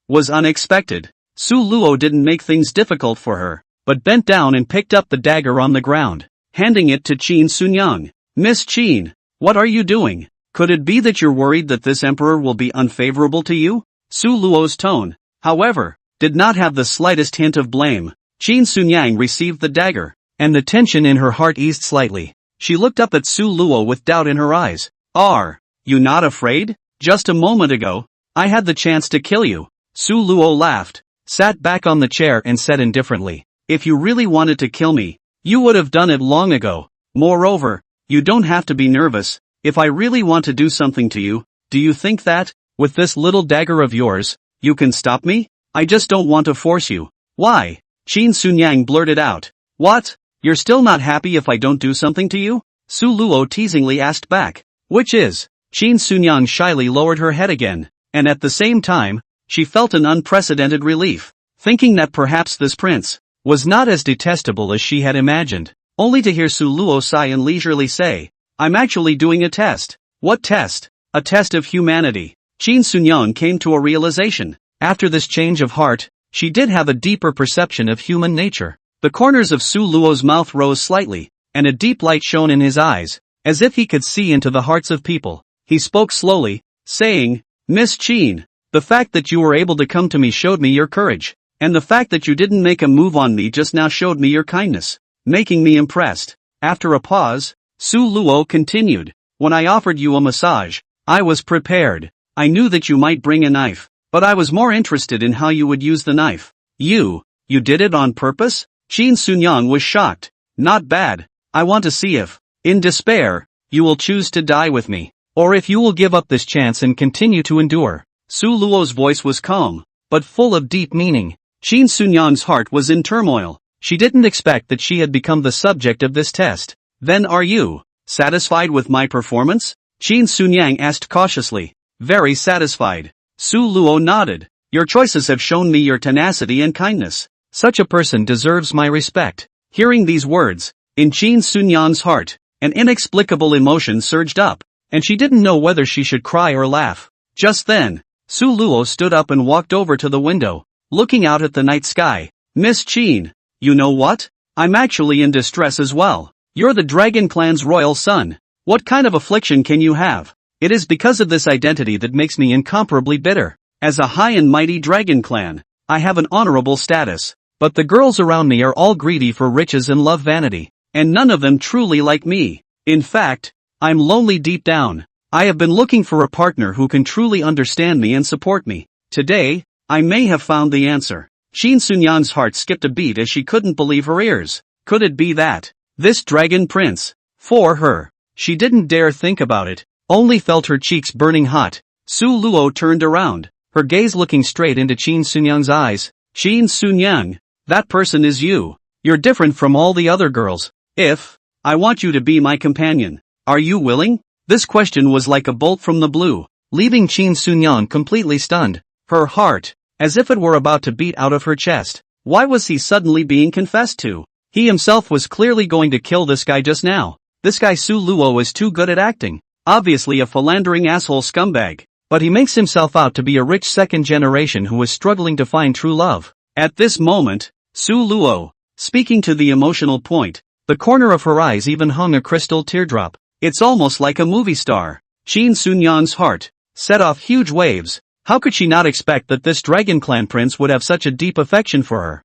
was unexpected. Su Luo didn't make things difficult for her, but bent down and picked up the dagger on the ground, handing it to Qin Sunyang. Miss Qin, what are you doing? Could it be that you're worried that this emperor will be unfavorable to you? Su Luo's tone, however, did not have the slightest hint of blame. Qin Sunyang received the dagger, and the tension in her heart eased slightly. She looked up at Su Luo with doubt in her eyes. Are you not afraid? Just a moment ago, I had the chance to kill you. Su Luo laughed, sat back on the chair and said indifferently, if you really wanted to kill me, you would have done it long ago. Moreover, you don't have to be nervous. if I really want to do something to you, do you think that, with this little dagger of yours, you can stop me? I just don't want to force you. Why? Qin Sunyang blurted out. What? You're still not happy if I don't do something to you? Su Luo teasingly asked back. Which is? Qin Sunyang shyly lowered her head again, and at the same time, she felt an unprecedented relief, thinking that perhaps this prince was not as detestable as she had imagined, only to hear Su Luo sigh and leisurely say, I'm actually doing a test. What test? A test of humanity. Qin Sunyang came to a realization. After this change of heart, she did have a deeper perception of human nature. The corners of Su Luo's mouth rose slightly, and a deep light shone in his eyes, as if he could see into the hearts of people. He spoke slowly, saying, Miss Qin, the fact that you were able to come to me showed me your courage, and the fact that you didn't make a move on me just now showed me your kindness, making me impressed. After a pause, Su Luo continued, when I offered you a massage, I was prepared. I knew that you might bring a knife, but I was more interested in how you would use the knife. You did it on purpose? Qin Sunyang was shocked. Not bad. I want to see if, in despair, you will choose to die with me, or if you will give up this chance and continue to endure. Su Luo's voice was calm, but full of deep meaning. Qin Sunyang's heart was in turmoil. She didn't expect that she had become the subject of this test. Then are you satisfied with my performance? Qin Sunyang asked cautiously. Very satisfied. Su Luo nodded. Your choices have shown me your tenacity and kindness. Such a person deserves my respect. Hearing these words, in Qin Sunyang's heart, an inexplicable emotion surged up, and she didn't know whether she should cry or laugh. Just then, Su Luo stood up and walked over to the window, looking out at the night sky. Miss Qin, you know what? I'm actually in distress as well. You're the Dragon Clan's royal son. What kind of affliction can you have? It is because of this identity that makes me incomparably bitter. As a high and mighty Dragon Clan, I have an honorable status, but the girls around me are all greedy for riches and love vanity, and none of them truly like me. In fact, I'm lonely deep down. I have been looking for a partner who can truly understand me and support me. Today, I may have found the answer. Qin Sunyang's heart skipped a beat as she couldn't believe her ears. Could it be that this dragon prince, for her? She didn't dare think about it, only felt her cheeks burning hot. Su Luo turned around, her gaze looking straight into Qin Sunyang's eyes. Qin Sunyang, that person is you. You're different from all the other girls. I want you to be my companion. Are you willing? This question was like a bolt from the blue, leaving Qin Sunyang completely stunned. Her heart, as if it were about to beat out of her chest. Why was he suddenly being confessed to? He himself was clearly going to kill this guy just now. This guy Su Luo is too good at acting. Obviously a philandering asshole scumbag. But he makes himself out to be a rich second generation who is struggling to find true love. At this moment, Su Luo, speaking to the emotional point, the corner of her eyes even hung a crystal teardrop. It's almost like a movie star. Qin Sunyang's heart set off huge waves. How could she not expect that this Dragon Clan prince would have such a deep affection for her?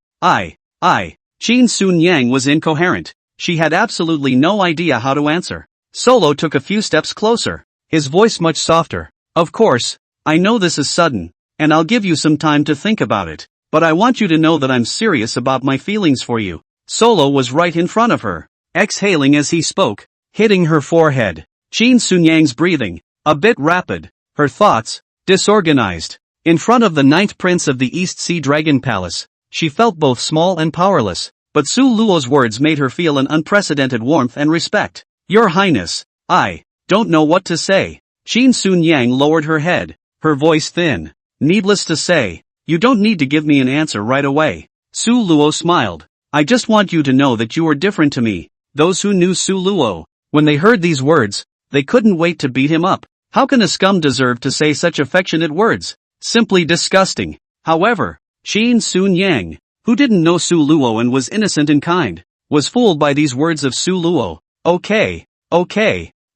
Qin Sunyang was incoherent. She had absolutely no idea how to answer. Solo took a few steps closer, his voice much softer. Of course, I know this is sudden, and I'll give you some time to think about it, but I want you to know that I'm serious about my feelings for you. Solo was right in front of her, exhaling as he spoke, hitting her forehead. Qin Sunyang's breathing, a bit rapid, her thoughts, disorganized. In front of the ninth prince of the East Sea Dragon Palace, she felt both small and powerless, but Su Luo's words made her feel an unprecedented warmth and respect. Your Highness, I don't know what to say. Qin Sunyang lowered her head, her voice thin. Needless to say, you don't need to give me an answer right away. Su Luo smiled. I just want you to know that you are different to me. Those who knew Su Luo, when they heard these words, they couldn't wait to beat him up. How can a scum deserve to say such affectionate words? Simply disgusting. However, Qin Sunyang, who didn't know Su Luo and was innocent and kind, was fooled by these words of Su Luo. Okay.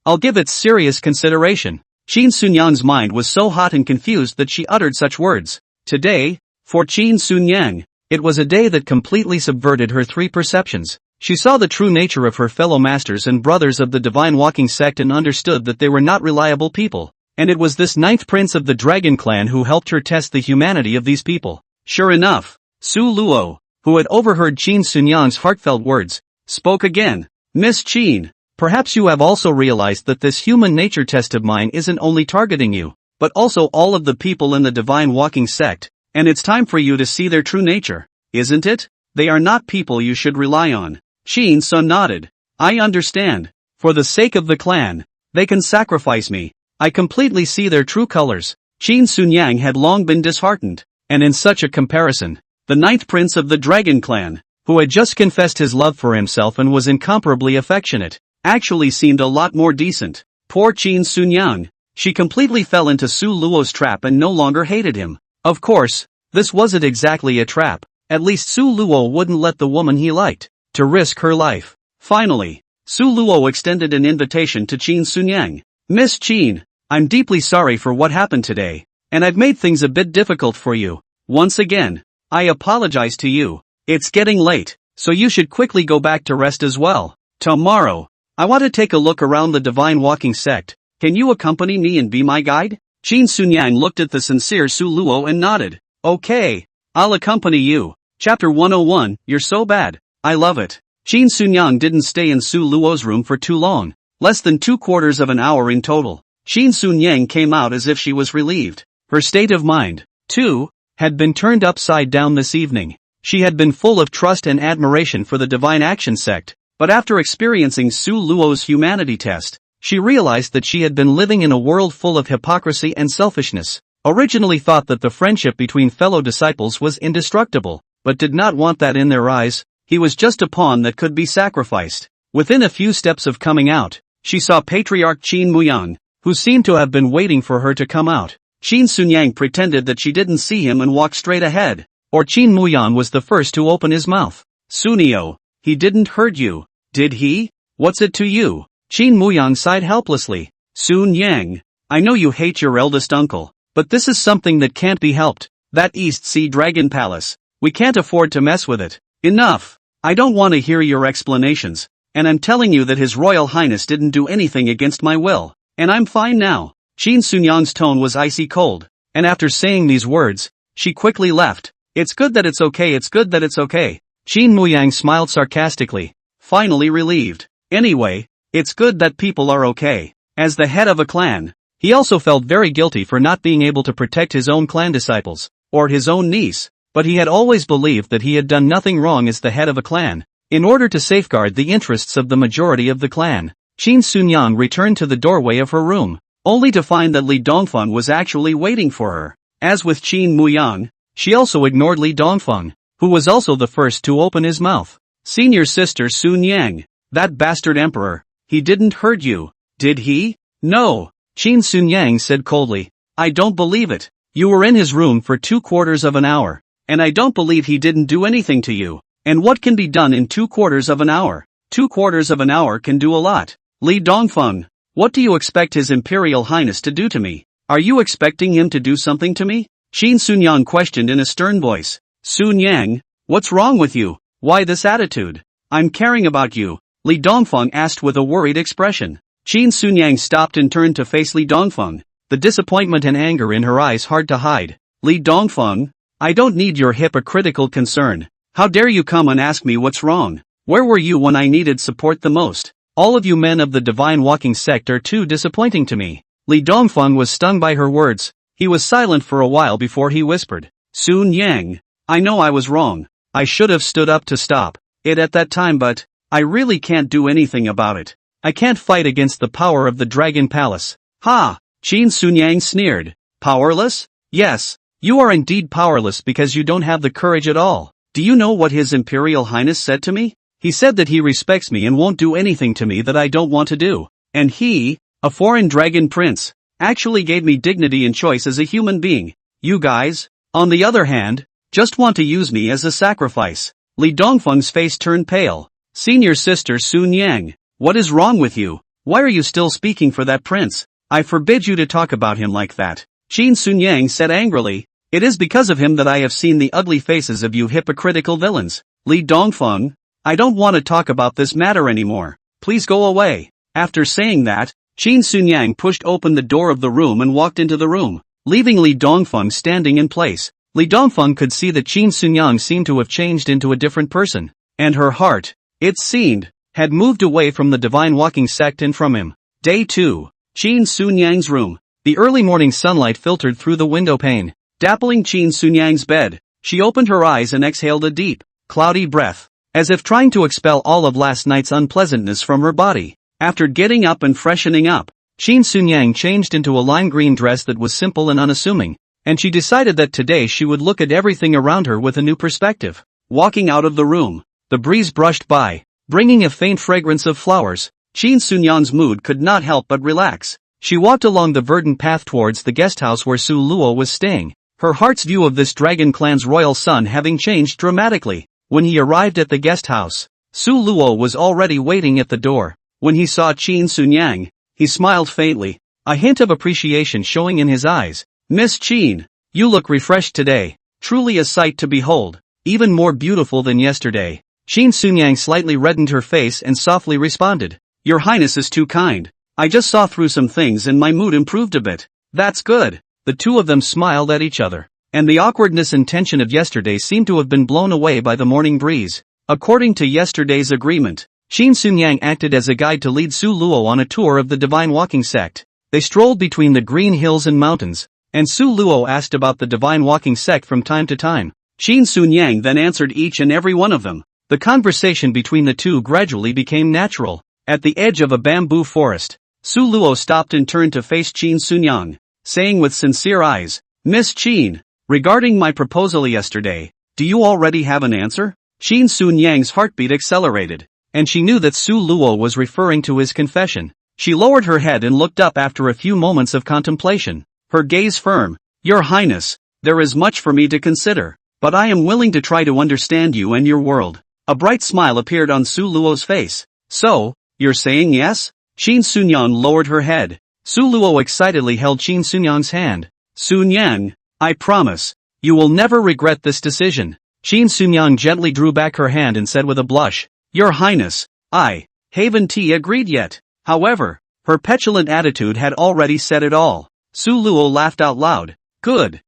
I'll give it serious consideration. Qin Sunyang's mind was so hot and confused that she uttered such words. Today, for Qin Sunyang, it was a day that completely subverted her three perceptions. She saw the true nature of her fellow masters and brothers of the Divine Walking Sect and understood that they were not reliable people. And it was this ninth prince of the Dragon Clan who helped her test the humanity of these people. Sure enough, Su Luo, who had overheard Qin Sunyang's heartfelt words, spoke again. Miss Qin, Perhaps you have also realized that this human nature test of mine isn't only targeting you, but also all of the people in the Divine Walking Sect, and it's time for you to see their true nature, isn't it? They are not people you should rely on. Qin Sun nodded. I understand. For the sake of the clan, they can sacrifice me. I completely see their true colors. Qin Sunyang had long been disheartened, and in such a comparison, the ninth prince of the Dragon Clan, who had just confessed his love for himself and was incomparably affectionate, actually seemed a lot more decent. Poor Qin Sunyang. She completely fell into Su Luo's trap and no longer hated him. Of course, this wasn't exactly a trap. At least Su Luo wouldn't let the woman he liked to risk her life. Finally, Su Luo extended an invitation to Qin Sunyang. Miss Qin, I'm deeply sorry for what happened today, and I've made things a bit difficult for you. Once again, I apologize to you. It's getting late, so you should quickly go back to rest as well. Tomorrow, I want to take a look around the Divine Walking Sect. Can you accompany me and be my guide? Qin Sunyang looked at the sincere Su Luo and nodded. Okay, I'll accompany you. Chapter 101, You're so bad. I love it. Qin Sunyang didn't stay in Su Luo's room for too long, less than 2/4 of an hour in total. Qin Sunyang came out as if she was relieved. Her state of mind, too, had been turned upside down this evening. She had been full of trust and admiration for the Divine Action Sect, but after experiencing Su Luo's humanity test, she realized that she had been living in a world full of hypocrisy and selfishness. Originally thought that the friendship between fellow disciples was indestructible, but did not want that in their eyes. He was just a pawn that could be sacrificed. Within a few steps of coming out, she saw Patriarch Qin Muyang, who seemed to have been waiting for her to come out. Qin Sunyang pretended that she didn't see him and walked straight ahead. Or Qin Muyang was the first to open his mouth. Sunio, he didn't hurt you, did he? What's it to you? Qin Muyang sighed helplessly. Sun Yang, I know you hate your eldest uncle, but this is something that can't be helped. That East Sea Dragon Palace, we can't afford to mess with it. Enough. I don't want to hear your explanations, and I'm telling you that His Royal Highness didn't do anything against my will, and I'm fine now. Qin Sunyang's tone was icy cold, and after saying these words, she quickly left. It's good that it's okay, it's good that it's okay. Qin Muyang smiled sarcastically, finally relieved. Anyway, it's good that people are okay. As the head of a clan, he also felt very guilty for not being able to protect his own clan disciples, or his own niece, but he had always believed that he had done nothing wrong as the head of a clan. In order to safeguard the interests of the majority of the clan, Qin Sunyang returned to the doorway of her room, only to find that Li Dongfeng was actually waiting for her. As with Qin Muyang, she also ignored Li Dongfeng, who was also the first to open his mouth. Senior sister Sun Yang, that bastard emperor, he didn't hurt you, did he? No, Qin Sunyang said coldly. I don't believe it. You were in his room for 2/4 of an hour, and I don't believe he didn't do anything to you. And what can be done in 2/4 of an hour? 2/4 of an hour can do a lot. Li Dongfeng, what do you expect His Imperial Highness to do to me? Are you expecting him to do something to me? Qin Sunyang questioned in a stern voice. Sun Yang, what's wrong with you? Why this attitude? I'm caring about you, Li Dongfeng asked with a worried expression. Qin Sunyang stopped and turned to face Li Dongfeng, the disappointment and anger in her eyes hard to hide. Li Dongfeng, I don't need your hypocritical concern. How dare you come and ask me what's wrong? Where were you when I needed support the most? All of you men of the Divine Walking Sect are too disappointing to me. Li Dongfeng was stung by her words. He was silent for a while before he whispered. Sun Yang, I know I was wrong. I should have stood up to stop it at that time, but I really can't do anything about it. I can't fight against the power of the Dragon Palace. Ha! Qin Sunyang sneered. Powerless? Yes, you are indeed powerless because you don't have the courage at all. Do you know what His Imperial Highness said to me? He said that he respects me and won't do anything to me that I don't want to do. And he, a foreign dragon prince, actually gave me dignity and choice as a human being. You guys, on the other hand, just want to use me as a sacrifice. Li Dongfeng's face turned pale. Senior sister Sun Yang, what is wrong with you? Why are you still speaking for that prince? I forbid you to talk about him like that. Qin Sunyang said angrily. It is because of him that I have seen the ugly faces of you hypocritical villains. Li Dongfeng, I don't want to talk about this matter anymore. Please go away. After saying that, Qin Sunyang pushed open the door of the room and walked into the room, leaving Li Dongfeng standing in place. Li Dongfeng could see that Qin Sunyang seemed to have changed into a different person, and her heart, it seemed, had moved away from the Divine Walking Sect and from him. Day 2. Qin Sunyang's room. The early morning sunlight filtered through the window pane, dappling Qin Sunyang's bed. She opened her eyes and exhaled a deep, cloudy breath, as if trying to expel all of last night's unpleasantness from her body. After getting up and freshening up, Qin Sunyang changed into a lime green dress that was simple and unassuming, and she decided that today she would look at everything around her with a new perspective. Walking out of the room, the breeze brushed by, bringing a faint fragrance of flowers. Qin Sunyang's mood could not help but relax. She walked along the verdant path towards the guest house where Su Luo was staying, her heart's view of this dragon clan's royal son having changed dramatically. When he arrived at the guest house, Su Luo was already waiting at the door. When he saw Qin Sunyang, he smiled faintly, a hint of appreciation showing in his eyes. "Miss Qin, you look refreshed today, truly a sight to behold, even more beautiful than yesterday." Qin Sunyang slightly reddened her face and softly responded, "Your Highness is too kind. I just saw through some things and my mood improved a bit." "That's good." The two of them smiled at each other, and the awkwardness and tension of yesterday seemed to have been blown away by the morning breeze. According to yesterday's agreement, Qin Sunyang acted as a guide to lead Su Luo on a tour of the Divine Walking Sect. They strolled between the green hills and mountains, and Su Luo asked about the Divine Walking Sect from time to time. Qin Sunyang then answered each and every one of them. The conversation between the two gradually became natural. At the edge of a bamboo forest, Su Luo stopped and turned to face Qin Sunyang, saying with sincere eyes, "Miss Qin, regarding my proposal yesterday, do you already have an answer?" Qin Sunyang's heartbeat accelerated, and she knew that Su Luo was referring to his confession. She lowered her head and looked up after a few moments of contemplation, her gaze firm. "Your Highness, there is much for me to consider, but I am willing to try to understand you and your world." A bright smile appeared on Su Luo's face. "So, you're saying yes?" Qin Sunyang lowered her head. Su Luo excitedly held Qin Sunyang's hand. "Sunyang, I promise, you will never regret this decision." Qin Sunyang gently drew back her hand and said with a blush, "Your Highness, I haven't agreed yet." However, her petulant attitude had already said it all. Su Luo laughed out loud. Good.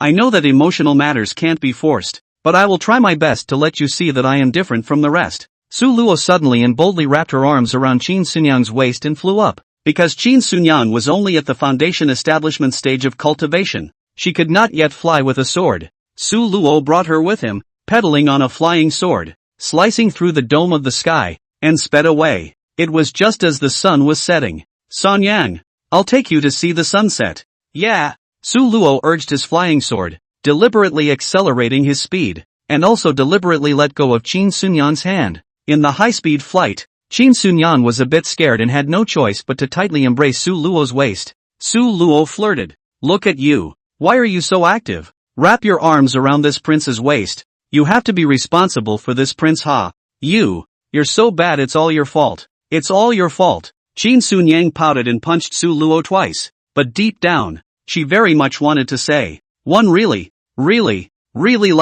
I know that emotional matters can't be forced, but I will try my best to let you see that I am different from the rest." Su Luo suddenly and boldly wrapped her arms around Qin Sunyang's waist and flew up. Because Qin Sunyang was only at the foundation establishment stage of cultivation, she could not yet fly with a sword. Su Luo brought her with him, pedaling on a flying sword, slicing through the dome of the sky, and sped away. It was just as the sun was setting. "Sanyang, I'll take you to see the sunset." "Yeah." Su Luo urged his flying sword, deliberately accelerating his speed, and also deliberately let go of Qin Sunyang's hand. In the high-speed flight, Qin Sunyang was a bit scared and had no choice but to tightly embrace Su Luo's waist. Su Luo flirted. "Look at you. Why are you so active? Wrap your arms around this prince's waist. You have to be responsible for this prince, ha. You're so bad it's all your fault. It's all your fault." Qin Sunyang pouted and punched Su Luo twice, but deep down, she very much wanted to say, "One really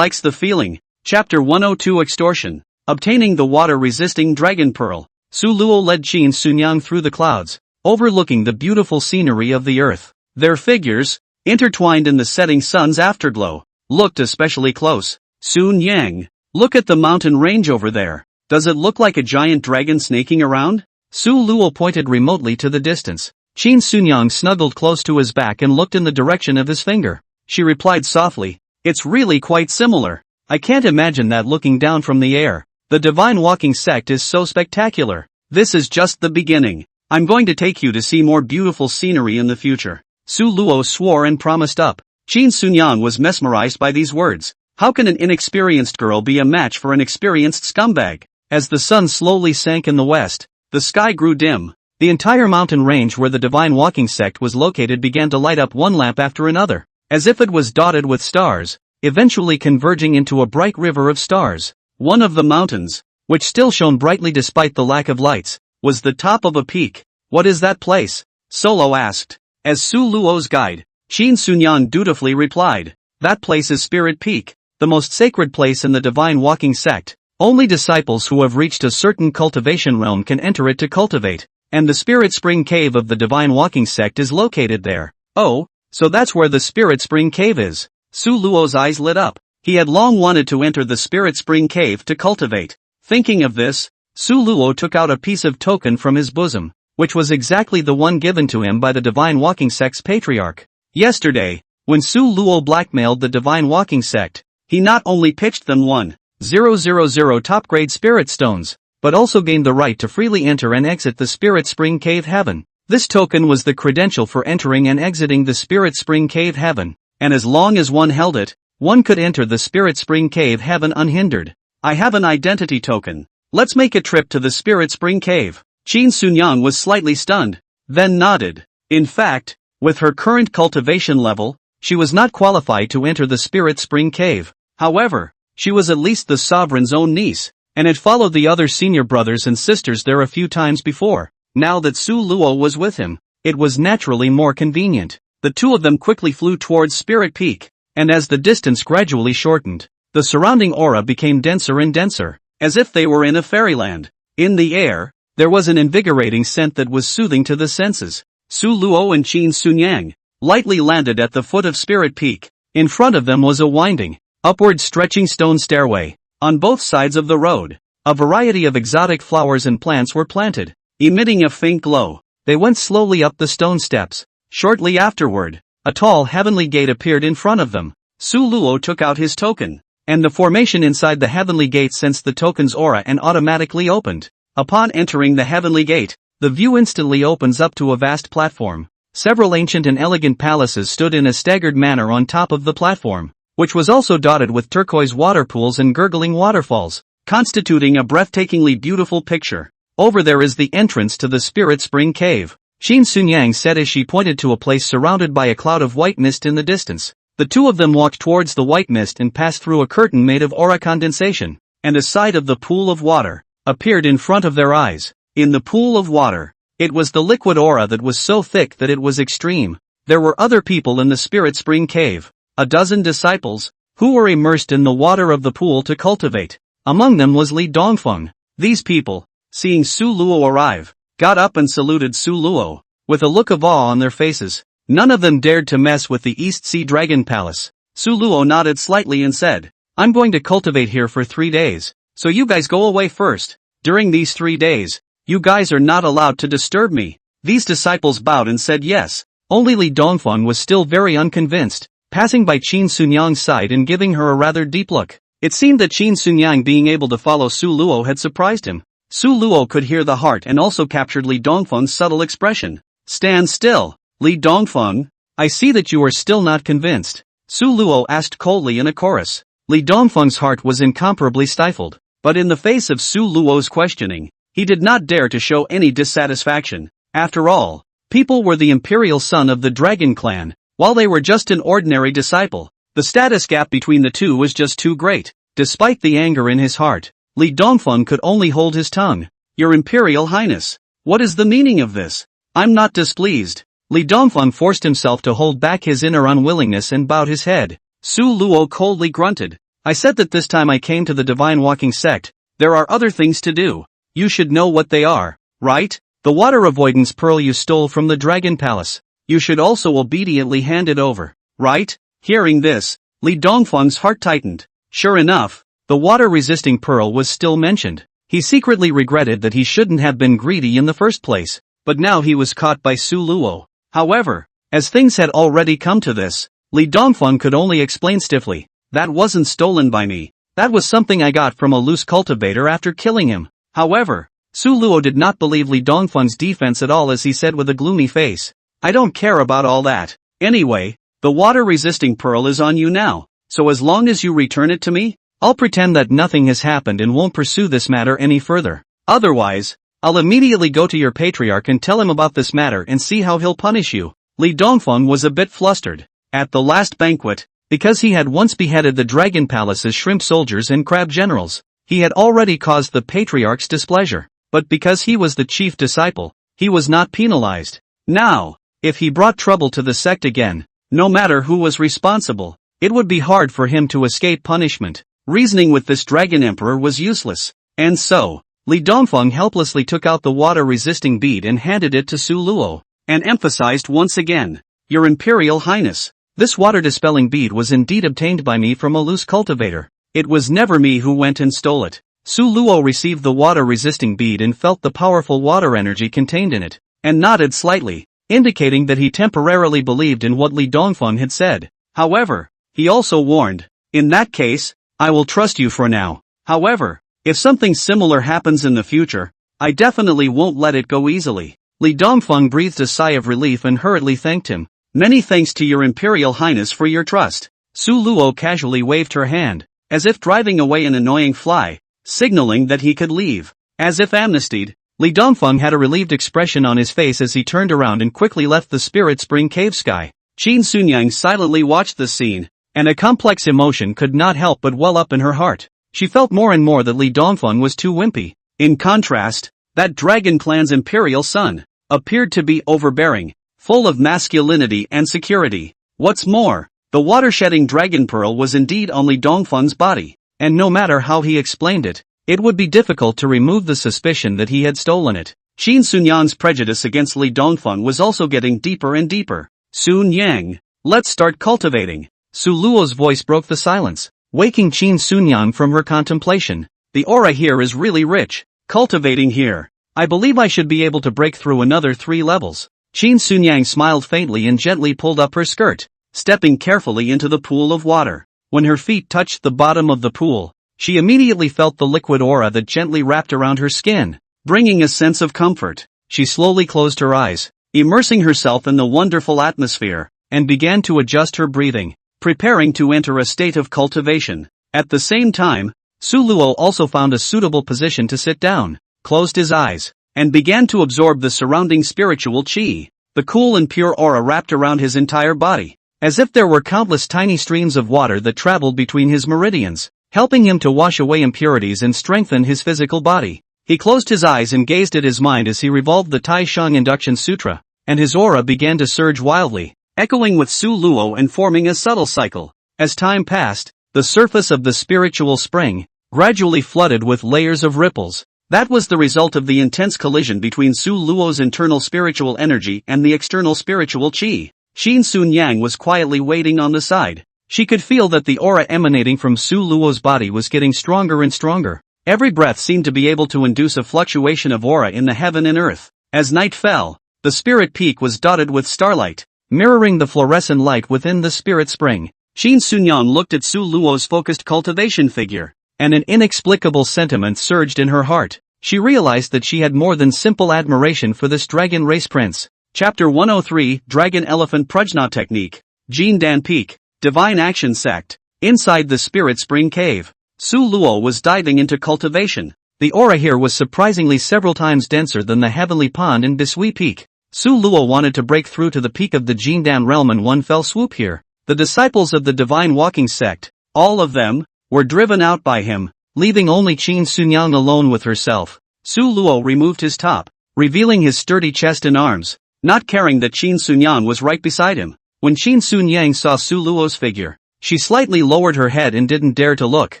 likes the feeling." Chapter 102 Extortion. Obtaining the water-resisting dragon pearl, Su Luo led Qin Sunyang through the clouds, overlooking the beautiful scenery of the earth. Their figures, intertwined in the setting sun's afterglow, looked especially close. "Sunyang, look at the mountain range over there. Does it look like a giant dragon snaking around?" Su Luo pointed remotely to the distance. Qin Sunyang snuggled close to his back and looked in the direction of his finger. She replied softly, "It's really quite similar. I can't imagine that looking down from the air. The Divine Walking Sect is so spectacular. This is just the beginning. I'm going to take you to see more beautiful scenery in the future." Su Luo swore and promised up. Qin Sunyang was mesmerized by these words. How can an inexperienced girl be a match for an experienced scumbag? As the sun slowly sank in the west, the sky grew dim. The entire mountain range where the Divine Walking Sect was located began to light up one lamp after another, as if it was dotted with stars, eventually converging into a bright river of stars. One of the mountains, which still shone brightly despite the lack of lights, was the top of a peak. "What is that place?" Solo asked. As Su Luo's guide, Qin Sunyang dutifully replied, "That place is Spirit Peak, the most sacred place in the Divine Walking Sect. Only disciples who have reached a certain cultivation realm can enter it to cultivate, and the Spirit Spring Cave of the Divine Walking Sect is located there." "Oh, so that's where the Spirit Spring Cave is." Su Luo's eyes lit up. He had long wanted to enter the Spirit Spring Cave to cultivate. Thinking of this, Su Luo took out a piece of token from his bosom, which was exactly the one given to him by the Divine Walking Sect's patriarch. Yesterday, when Su Luo blackmailed the Divine Walking Sect, he not only pitched them 1,000 top-grade spirit stones, but also gained the right to freely enter and exit the Spirit Spring Cave Heaven. This token was the credential for entering and exiting the Spirit Spring Cave Heaven, and as long as one held it, one could enter the Spirit Spring Cave Heaven unhindered. I have an identity token. Let's make a trip to the Spirit Spring Cave. Qin Sunyang was slightly stunned, then nodded. In fact, with her current cultivation level, she was not qualified to enter the Spirit Spring Cave. However, she was at least the sovereign's own niece, and had followed the other senior brothers and sisters there a few times before. Now that Su Luo was with him, it was naturally more convenient. The two of them quickly flew towards Spirit Peak, and as the distance gradually shortened, the surrounding aura became denser and denser, as if they were in a fairyland. In the air, there was an invigorating scent that was soothing to the senses. Su Luo and Qin Sunyang lightly landed at the foot of Spirit Peak. In front of them was a winding, upward stretching stone stairway. On both sides of the road, a variety of exotic flowers and plants were planted, emitting a faint glow. They went slowly up the stone steps. Shortly afterward, a tall heavenly gate appeared in front of them. Su Luo took out his token, and the formation inside the heavenly gate sensed the token's aura and automatically opened. Upon entering the heavenly gate, the view instantly opens up to a vast platform. Several ancient and elegant palaces stood in a staggered manner on top of the platform, which was also dotted with turquoise water pools and gurgling waterfalls, constituting a breathtakingly beautiful picture. Over there is the entrance to the Spirit Spring Cave, Qin Sunyang said as she pointed to a place surrounded by a cloud of white mist in the distance. The two of them walked towards the white mist and passed through a curtain made of aura condensation, and a side of the pool of water appeared in front of their eyes. In the pool of water, it was the liquid aura that was so thick that it was extreme. There were other people in the Spirit Spring Cave, a dozen disciples, who were immersed in the water of the pool to cultivate. Among them was Li Dongfeng. These people, seeing Su Luo arrive, got up and saluted Su Luo, with a look of awe on their faces. None of them dared to mess with the East Sea Dragon Palace. Su Luo nodded slightly and said, "I'm going to cultivate here for 3 days, so you guys go away first. During these 3 days, you guys are not allowed to disturb me." These disciples bowed and said yes. Only Li Dongfeng was still very unconvinced, passing by Qin Sunyang's side and giving her a rather deep look. It seemed that Qin Sunyang being able to follow Su Luo had surprised him. Su Luo could hear the heart and also captured Li Dongfeng's subtle expression. "Stand still, Li Dongfeng. I see that you are still not convinced," Su Luo asked coldly in a chorus. Li Dongfeng's heart was incomparably stifled, but in the face of Su Luo's questioning, he did not dare to show any dissatisfaction. After all, people were the imperial son of the Dragon Clan, while they were just an ordinary disciple. The status gap between the two was just too great. Despite the anger in his heart, Li Dongfeng could only hold his tongue. "Your Imperial Highness, what is the meaning of this? I'm not displeased." Li Dongfeng forced himself to hold back his inner unwillingness and bowed his head. Su Luo coldly grunted. "I said that this time I came to the Divine Walking Sect. There are other things to do. You should know what they are, right? The water avoidance pearl you stole from the Dragon Palace. You should also obediently hand it over, right?" Hearing this, Li Dongfeng's heart tightened. Sure enough, the water-resisting pearl was still mentioned. He secretly regretted that he shouldn't have been greedy in the first place, but now he was caught by Su Luo. However, as things had already come to this, Li Dongfeng could only explain stiffly, "That wasn't stolen by me. That was something I got from a loose cultivator after killing him." However, Su Luo did not believe Li Dongfeng's defense at all as he said with a gloomy face, "I don't care about all that. Anyway, the water-resisting pearl is on you now, so as long as you return it to me, I'll pretend that nothing has happened and won't pursue this matter any further. Otherwise, I'll immediately go to your patriarch and tell him about this matter and see how he'll punish you." Li Dongfeng was a bit flustered. At the last banquet, because he had once beheaded the Dragon Palace's shrimp soldiers and crab generals, he had already caused the patriarch's displeasure, but because he was the chief disciple, he was not penalized. Now, if he brought trouble to the sect again, no matter who was responsible, it would be hard for him to escape punishment. Reasoning with this Dragon Emperor was useless, and so, Li Dongfeng helplessly took out the water-resisting bead and handed it to Su Luo, and emphasized once again, "Your Imperial Highness, this water-dispelling bead was indeed obtained by me from a loose cultivator. It was never me who went and stole it. Su Luo received the water-resisting bead and felt the powerful water energy contained in it, and nodded slightly, indicating that he temporarily believed in what Li Dongfeng had said. However, he also warned, "In that case, I will trust you for now. However, if something similar happens in the future, I definitely won't let it go easily." Li Dongfeng breathed a sigh of relief and hurriedly thanked him. "Many thanks to your Imperial Highness for your trust." Su Luo casually waved her hand, as if driving away an annoying fly, signaling that he could leave. As if amnestied, Li Dongfeng had a relieved expression on his face as he turned around and quickly left the Spirit Spring Cave sky. Qin Sunyang silently watched the scene, and a complex emotion could not help but well up in her heart. She felt more and more that Li Dongfeng was too wimpy. In contrast, that Dragon Clan's imperial son appeared to be overbearing, full of masculinity and security. What's more, the water-shedding dragon pearl was indeed on Li Dongfeng's body, and no matter how he explained it, it would be difficult to remove the suspicion that he had stolen it. Qin Sunyang's prejudice against Li Dongfeng was also getting deeper and deeper. "Sun Yang, let's start cultivating." Su Luo's voice broke the silence, waking Qin Sunyang from her contemplation. "The aura here is really rich. Cultivating here. I believe I should be able to break through another 3 levels." Qin Sunyang smiled faintly and gently pulled up her skirt, stepping carefully into the pool of water. When her feet touched the bottom of the pool, she immediately felt the liquid aura that gently wrapped around her skin, bringing a sense of comfort. She slowly closed her eyes, immersing herself in the wonderful atmosphere, and began to adjust her breathing, preparing to enter a state of cultivation. At the same time, Su Luo also found a suitable position to sit down, closed his eyes, and began to absorb the surrounding spiritual qi. The cool and pure aura wrapped around his entire body, as if there were countless tiny streams of water that traveled between his meridians, helping him to wash away impurities and strengthen his physical body. He closed his eyes and gazed at his mind as he revolved the Tai Shang Induction Sutra, and his aura began to surge wildly, echoing with Su Luo and forming a subtle cycle. As time passed, the surface of the spiritual spring gradually flooded with layers of ripples. That was the result of the intense collision between Su Luo's internal spiritual energy and the external spiritual qi. Qin Sunyang was quietly waiting on the side. She could feel that the aura emanating from Su Luo's body was getting stronger and stronger. Every breath seemed to be able to induce a fluctuation of aura in the heaven and earth. As night fell, the spirit peak was dotted with starlight, mirroring the fluorescent light within the spirit spring. Qin Sunyang looked at Su Luo's focused cultivation figure, and an inexplicable sentiment surged in her heart. She realized that she had more than simple admiration for this dragon race prince. Chapter 103, Dragon Elephant Prajna Technique. Jindan Peak, Divine Action Sect. Inside the Spirit Spring Cave, Su Luo was diving into cultivation. The aura here was surprisingly several times denser than the heavenly pond in Bisui Peak. Su Luo wanted to break through to the peak of the Jindan realm in one fell swoop here. The disciples of the Divine Walking Sect, all of them, were driven out by him, leaving only Qin Sunyang alone with herself. Su Luo removed his top, revealing his sturdy chest and arms, not caring that Qin Sunyang was right beside him. When Qin Sunyang saw Su Luo's figure, she slightly lowered her head and didn't dare to look,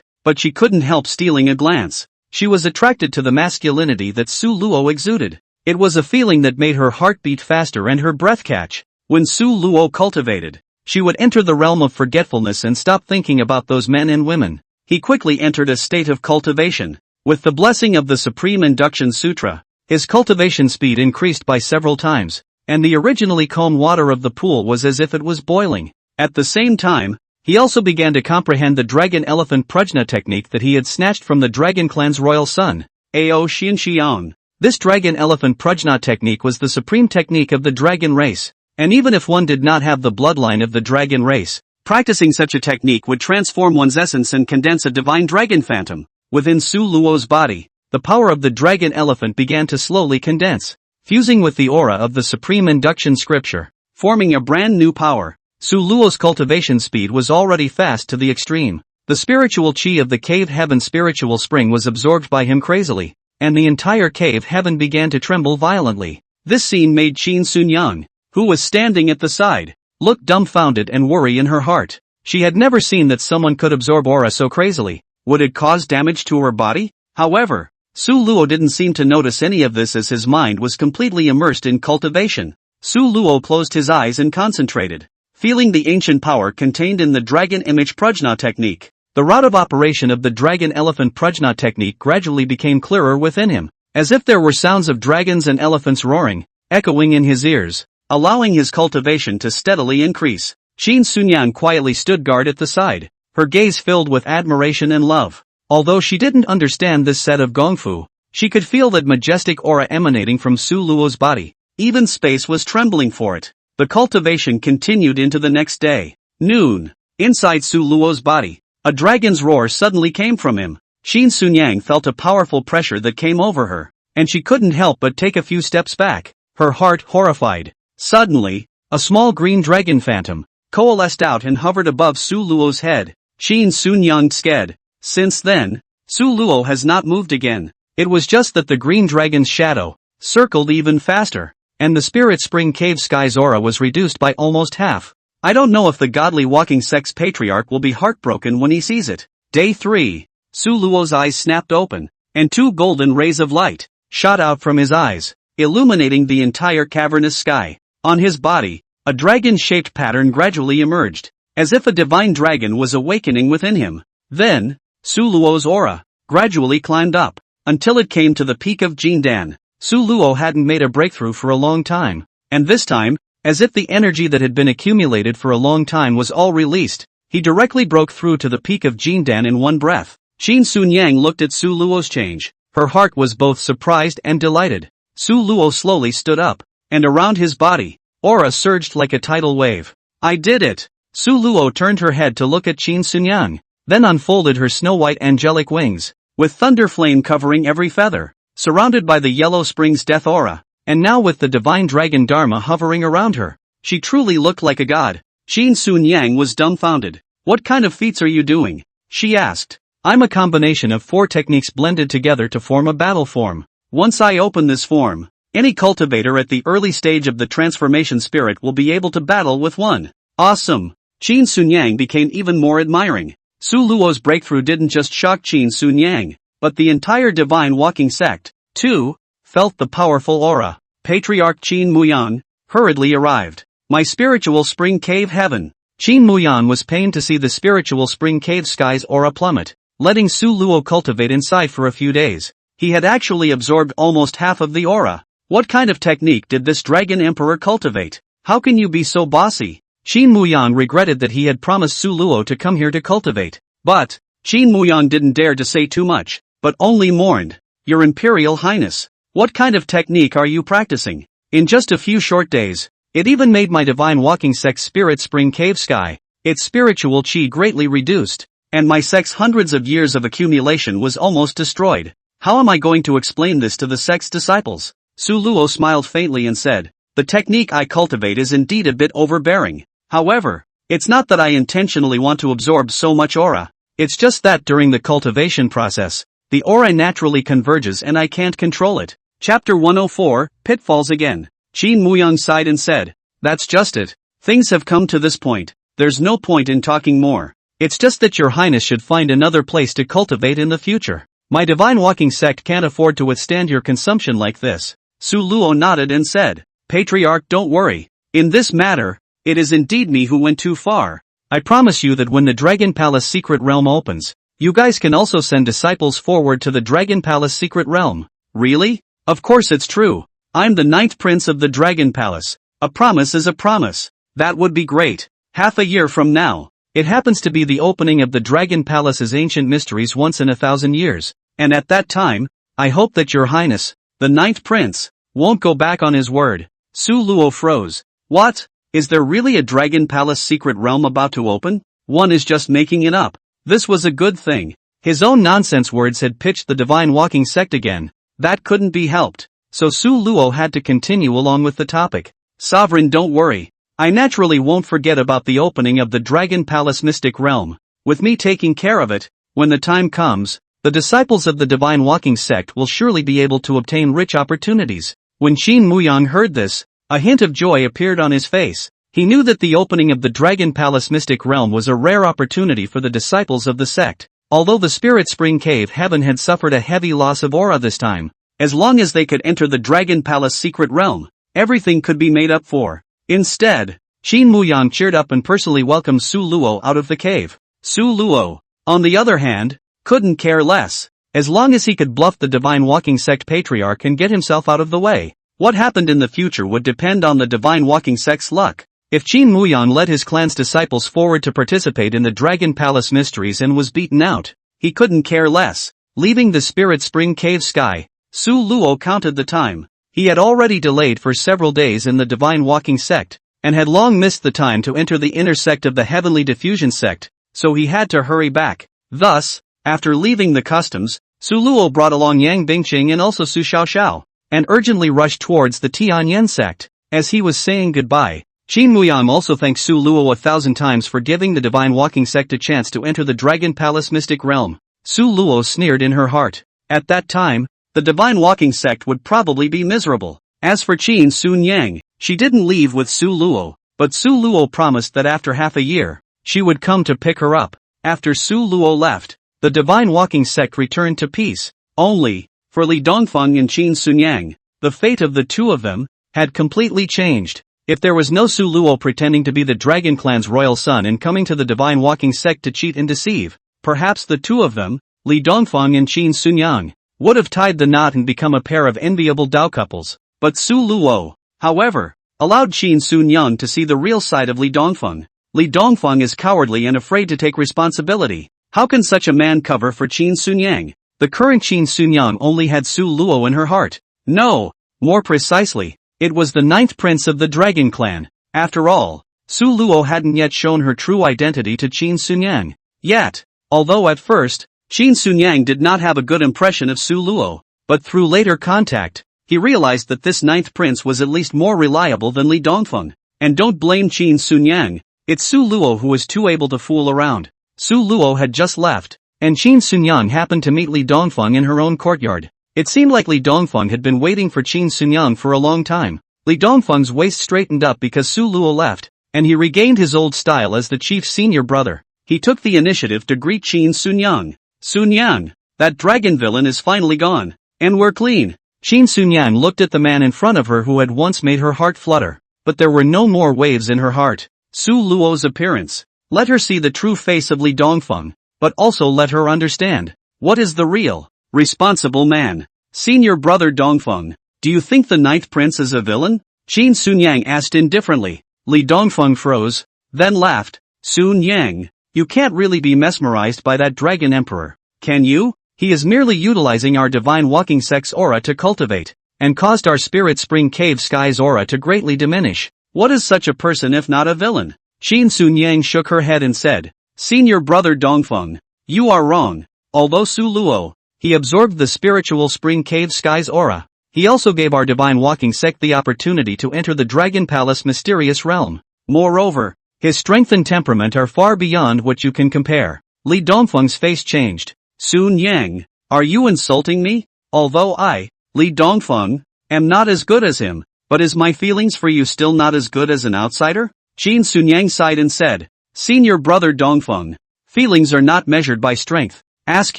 but she couldn't help stealing a glance. She was attracted to the masculinity that Su Luo exuded. It was a feeling that made her heart beat faster and her breath catch. When Su Luo cultivated, she would enter the realm of forgetfulness and stop thinking about those men and women. He quickly entered a state of cultivation. With the blessing of the Supreme Induction Sutra, his cultivation speed increased by several times, and the originally calm water of the pool was as if it was boiling. At the same time, he also began to comprehend the Dragon Elephant Prajna technique that he had snatched from the Dragon Clan's royal son, Ao Xianxiang. This Dragon Elephant Prajna technique was the supreme technique of the dragon race, and even if one did not have the bloodline of the dragon race, practicing such a technique would transform one's essence and condense a divine dragon phantom. Within Su Luo's body, the power of the dragon elephant began to slowly condense, fusing with the aura of the supreme induction scripture, forming a brand new power. Su Luo's cultivation speed was already fast to the extreme. The spiritual qi of the cave heaven spiritual spring was absorbed by him crazily, and the entire cave heaven began to tremble violently. This scene made Qin Sunyang, who was standing at the side, look dumbfounded and worry in her heart. She had never seen that someone could absorb aura so crazily. Would it cause damage to her body? However, Su Luo didn't seem to notice any of this as his mind was completely immersed in cultivation. Su Luo closed his eyes and concentrated, feeling the ancient power contained in the Dragon Image Prajna technique. The route of operation of the dragon-elephant prajna technique gradually became clearer within him, as if there were sounds of dragons and elephants roaring, echoing in his ears, allowing his cultivation to steadily increase. Qin Sunyang quietly stood guard at the side, her gaze filled with admiration and love. Although she didn't understand this set of gongfu, she could feel that majestic aura emanating from Su Luo's body. Even space was trembling for it. The cultivation continued into the next day. Noon. Inside Su Luo's body, a dragon's roar suddenly came from him. Qin Sunyang felt a powerful pressure that came over her, and she couldn't help but take a few steps back, her heart horrified. Suddenly, a small green dragon phantom coalesced out and hovered above Su Luo's head. Qin Sunyang sked. Since then, Su Luo has not moved again. It was just that the green dragon's shadow circled even faster, and the Spirit Spring Cave Sky's aura was reduced by almost half. I don't know if the godly walking sect's patriarch will be heartbroken when he sees it. Day 3. Su Luo's eyes snapped open, and 2 golden rays of light shot out from his eyes, illuminating the entire cavernous sky. On his body, a dragon-shaped pattern gradually emerged, as if a divine dragon was awakening within him. Then, Su Luo's aura gradually climbed up, until it came to the peak of Jindan. Su Luo hadn't made a breakthrough for a long time, and this time, as if the energy that had been accumulated for a long time was all released, he directly broke through to the peak of Jindan in one breath. Qin Sunyang looked at Su Luo's change. Her heart was both surprised and delighted. Su Luo slowly stood up, and around his body, aura surged like a tidal wave. I did it! Su Luo turned her head to look at Qin Sunyang, then unfolded her snow-white angelic wings, with thunder flame covering every feather, surrounded by the yellow spring's death aura, and now with the divine dragon Dharma hovering around her. She truly looked like a god. Qin Sunyang was dumbfounded. What kind of feats are you doing? She asked. I'm a combination of 4 techniques blended together to form a battle form. Once I open this form, any cultivator at the early stage of the transformation spirit will be able to battle with one. Awesome! Qin Sunyang became even more admiring. Su Luo's breakthrough didn't just shock Qin Sunyang, but the entire divine walking sect, too, felt the powerful aura. Patriarch Qin Muyang hurriedly arrived. My spiritual spring cave heaven. Qin Muyang was pained to see the spiritual spring cave sky's aura plummet, letting Su Luo cultivate inside for a few days. He had actually absorbed almost half of the aura. What kind of technique did this dragon emperor cultivate? How can you be so bossy? Qin Muyang regretted that he had promised Su Luo to come here to cultivate. But, Qin Muyang didn't dare to say too much, but only mourned. Your Imperial Highness, what kind of technique are you practicing? In just a few short days, it even made my divine walking sect's spirit spring cave sky, its spiritual chi greatly reduced, and my sect's hundreds of years of accumulation was almost destroyed. How am I going to explain this to the sect's disciples? Su Luo smiled faintly and said, the technique I cultivate is indeed a bit overbearing. However, it's not that I intentionally want to absorb so much aura. It's just that during the cultivation process, the aura naturally converges and I can't control it. Chapter 104, Pitfalls Again. Qin Muyang sighed and said, that's just it. Things have come to this point. There's no point in talking more. It's just that your highness should find another place to cultivate in the future. My divine walking sect can't afford to withstand your consumption like this. Su Luo nodded and said, Patriarch, don't worry. In this matter, it is indeed me who went too far. I promise you that when the Dragon Palace Secret Realm opens, you guys can also send disciples forward to the Dragon Palace Secret Realm. Really? Of course it's true. I'm the 9th prince of the Dragon Palace. A promise is a promise. That would be great. Half a year from now, it happens to be the opening of the Dragon Palace's ancient mysteries once in 1,000 years. And at that time, I hope that your highness, the 9th prince, won't go back on his word. Su Luo froze. What? Is there really a Dragon Palace Secret Realm about to open? One is just making it up. This was a good thing. His own nonsense words had pitched the divine walking sect again. That couldn't be helped. So Su Luo had to continue along with the topic. Sovereign, don't worry. I naturally won't forget about the opening of the Dragon Palace Mystic Realm. With me taking care of it, when the time comes, the disciples of the divine walking sect will surely be able to obtain rich opportunities. When Qin Muyang heard this, a hint of joy appeared on his face. He knew that the opening of the Dragon Palace Mystic Realm was a rare opportunity for the disciples of the sect. Although the Spirit Spring Cave Heaven had suffered a heavy loss of aura this time, as long as they could enter the Dragon Palace Secret Realm, everything could be made up for. Instead, Qin Muyang cheered up and personally welcomed Su Luo out of the cave. Su Luo, on the other hand, couldn't care less. As long as he could bluff the Divine Walking Sect patriarch and get himself out of the way. What happened in the future would depend on the Divine Walking Sect's luck. If Qin Muyan led his clan's disciples forward to participate in the Dragon Palace mysteries and was beaten out, he couldn't care less. Leaving the Spirit Spring Cave sky, Su Luo counted the time. He had already delayed for several days in the Divine Walking Sect, and had long missed the time to enter the inner sect of the Heavenly Diffusion Sect, so he had to hurry back. Thus, after leaving the customs, Su Luo brought along Yang Bingqing and also Su Xiaoxiao, and urgently rushed towards the Tianyan sect. As he was saying goodbye, Qin Muyan also thanked Su Luo 1,000 times for giving the Divine Walking Sect a chance to enter the Dragon Palace mystic realm. Su Luo sneered in her heart. At that time, the Divine Walking Sect would probably be miserable. As for Qin Sun Yang, she didn't leave with Su Luo, but Su Luo promised that after half a year, she would come to pick her up. After Su Luo left, the Divine Walking Sect returned to peace. Only, for Li Dongfeng and Qin Sun Yang, the fate of the two of them had completely changed. If there was no Su Luo pretending to be the Dragon Clan's royal son and coming to the Divine Walking Sect to cheat and deceive, perhaps the two of them, Li Dongfeng and Qin Sun Yang, would have tied the knot and become a pair of enviable Dao couples. But Su Luo, however, allowed Qin Sun Yang to see the real side of Li Dongfeng. Li Dongfeng is cowardly and afraid to take responsibility. How can such a man cover for Qin Sun Yang? The current Qin Sun Yang only had Su Luo in her heart. No, more precisely, it was the 9th prince of the Dragon Clan. After all, Su Luo hadn't yet shown her true identity to Qin Sun Yang. Yet, although at first, Qin Sun Yang did not have a good impression of Su Luo, but through later contact, he realized that this 9th prince was at least more reliable than Li Dongfeng. And don't blame Qin Sun Yang, it's Su Luo who was too able to fool around. Su Luo had just left, and Qin Sun Yang happened to meet Li Dongfeng in her own courtyard. It seemed like Li Dongfeng had been waiting for Qin Sun Yang for a long time. Li Dongfeng's waist straightened up because Su Luo left, and he regained his old style as the chief's senior brother. He took the initiative to greet Qin Sun Yang. Sun Yang, that dragon villain is finally gone, and we're clean. Qin Sun Yang looked at the man in front of her who had once made her heart flutter, but there were no more waves in her heart. Su Luo's appearance let her see the true face of Li Dongfeng, but also let her understand what is the real, responsible man. Senior brother Dongfeng, do you think the 9th prince is a villain? Qin Sun Yang asked indifferently. Li Dongfeng froze, then laughed. Sun Yang, you can't really be mesmerized by that dragon emperor, can you? He is merely utilizing our Divine Walking Sect's aura to cultivate, and caused our Spirit Spring Cave sky's aura to greatly diminish. What is such a person if not a villain? Qin Sun Yang shook her head and said, Senior brother Dongfeng, you are wrong. Although Su Luo, he absorbed the spiritual Spring Cave sky's aura, he also gave our Divine Walking Sect the opportunity to enter the Dragon Palace mysterious realm. Moreover, his strength and temperament are far beyond what you can compare. Li Dongfeng's face changed. Sun Yang, are you insulting me? Although I, Li Dongfeng, am not as good as him, but is my feelings for you still not as good as an outsider? Qin Sun Yang sighed and said, Senior brother Dongfeng, feelings are not measured by strength. Ask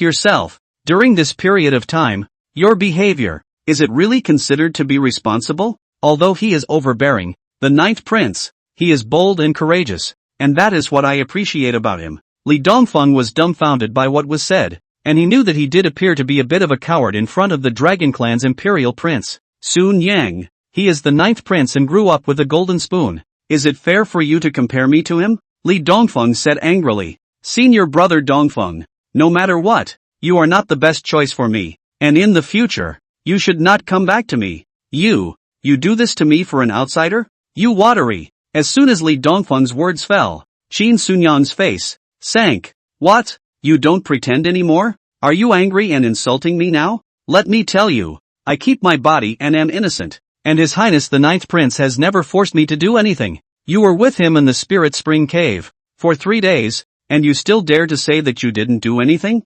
yourself, during this period of time, your behavior, is it really considered to be responsible? Although he is overbearing, the 9th prince, he is bold and courageous, and that is what I appreciate about him. Li Dongfeng was dumbfounded by what was said, and he knew that he did appear to be a bit of a coward in front of the Dragon Clan's imperial prince. Sun Yang, he is the 9th prince and grew up with a golden spoon. Is it fair for you to compare me to him? Li Dongfeng said angrily. Senior brother Dongfeng, no matter what, you are not the best choice for me, and in the future, you should not come back to me. You do this to me for an outsider? You watery. As soon as Li Dongfeng's words fell, Qin Sun Yang's face sank. What? You don't pretend anymore? Are you angry and insulting me now? Let me tell you, I keep my body and am innocent, and His Highness the 9th Prince has never forced me to do anything. You were with him in the Spirit Spring Cave for 3 days, and you still dare to say that you didn't do anything?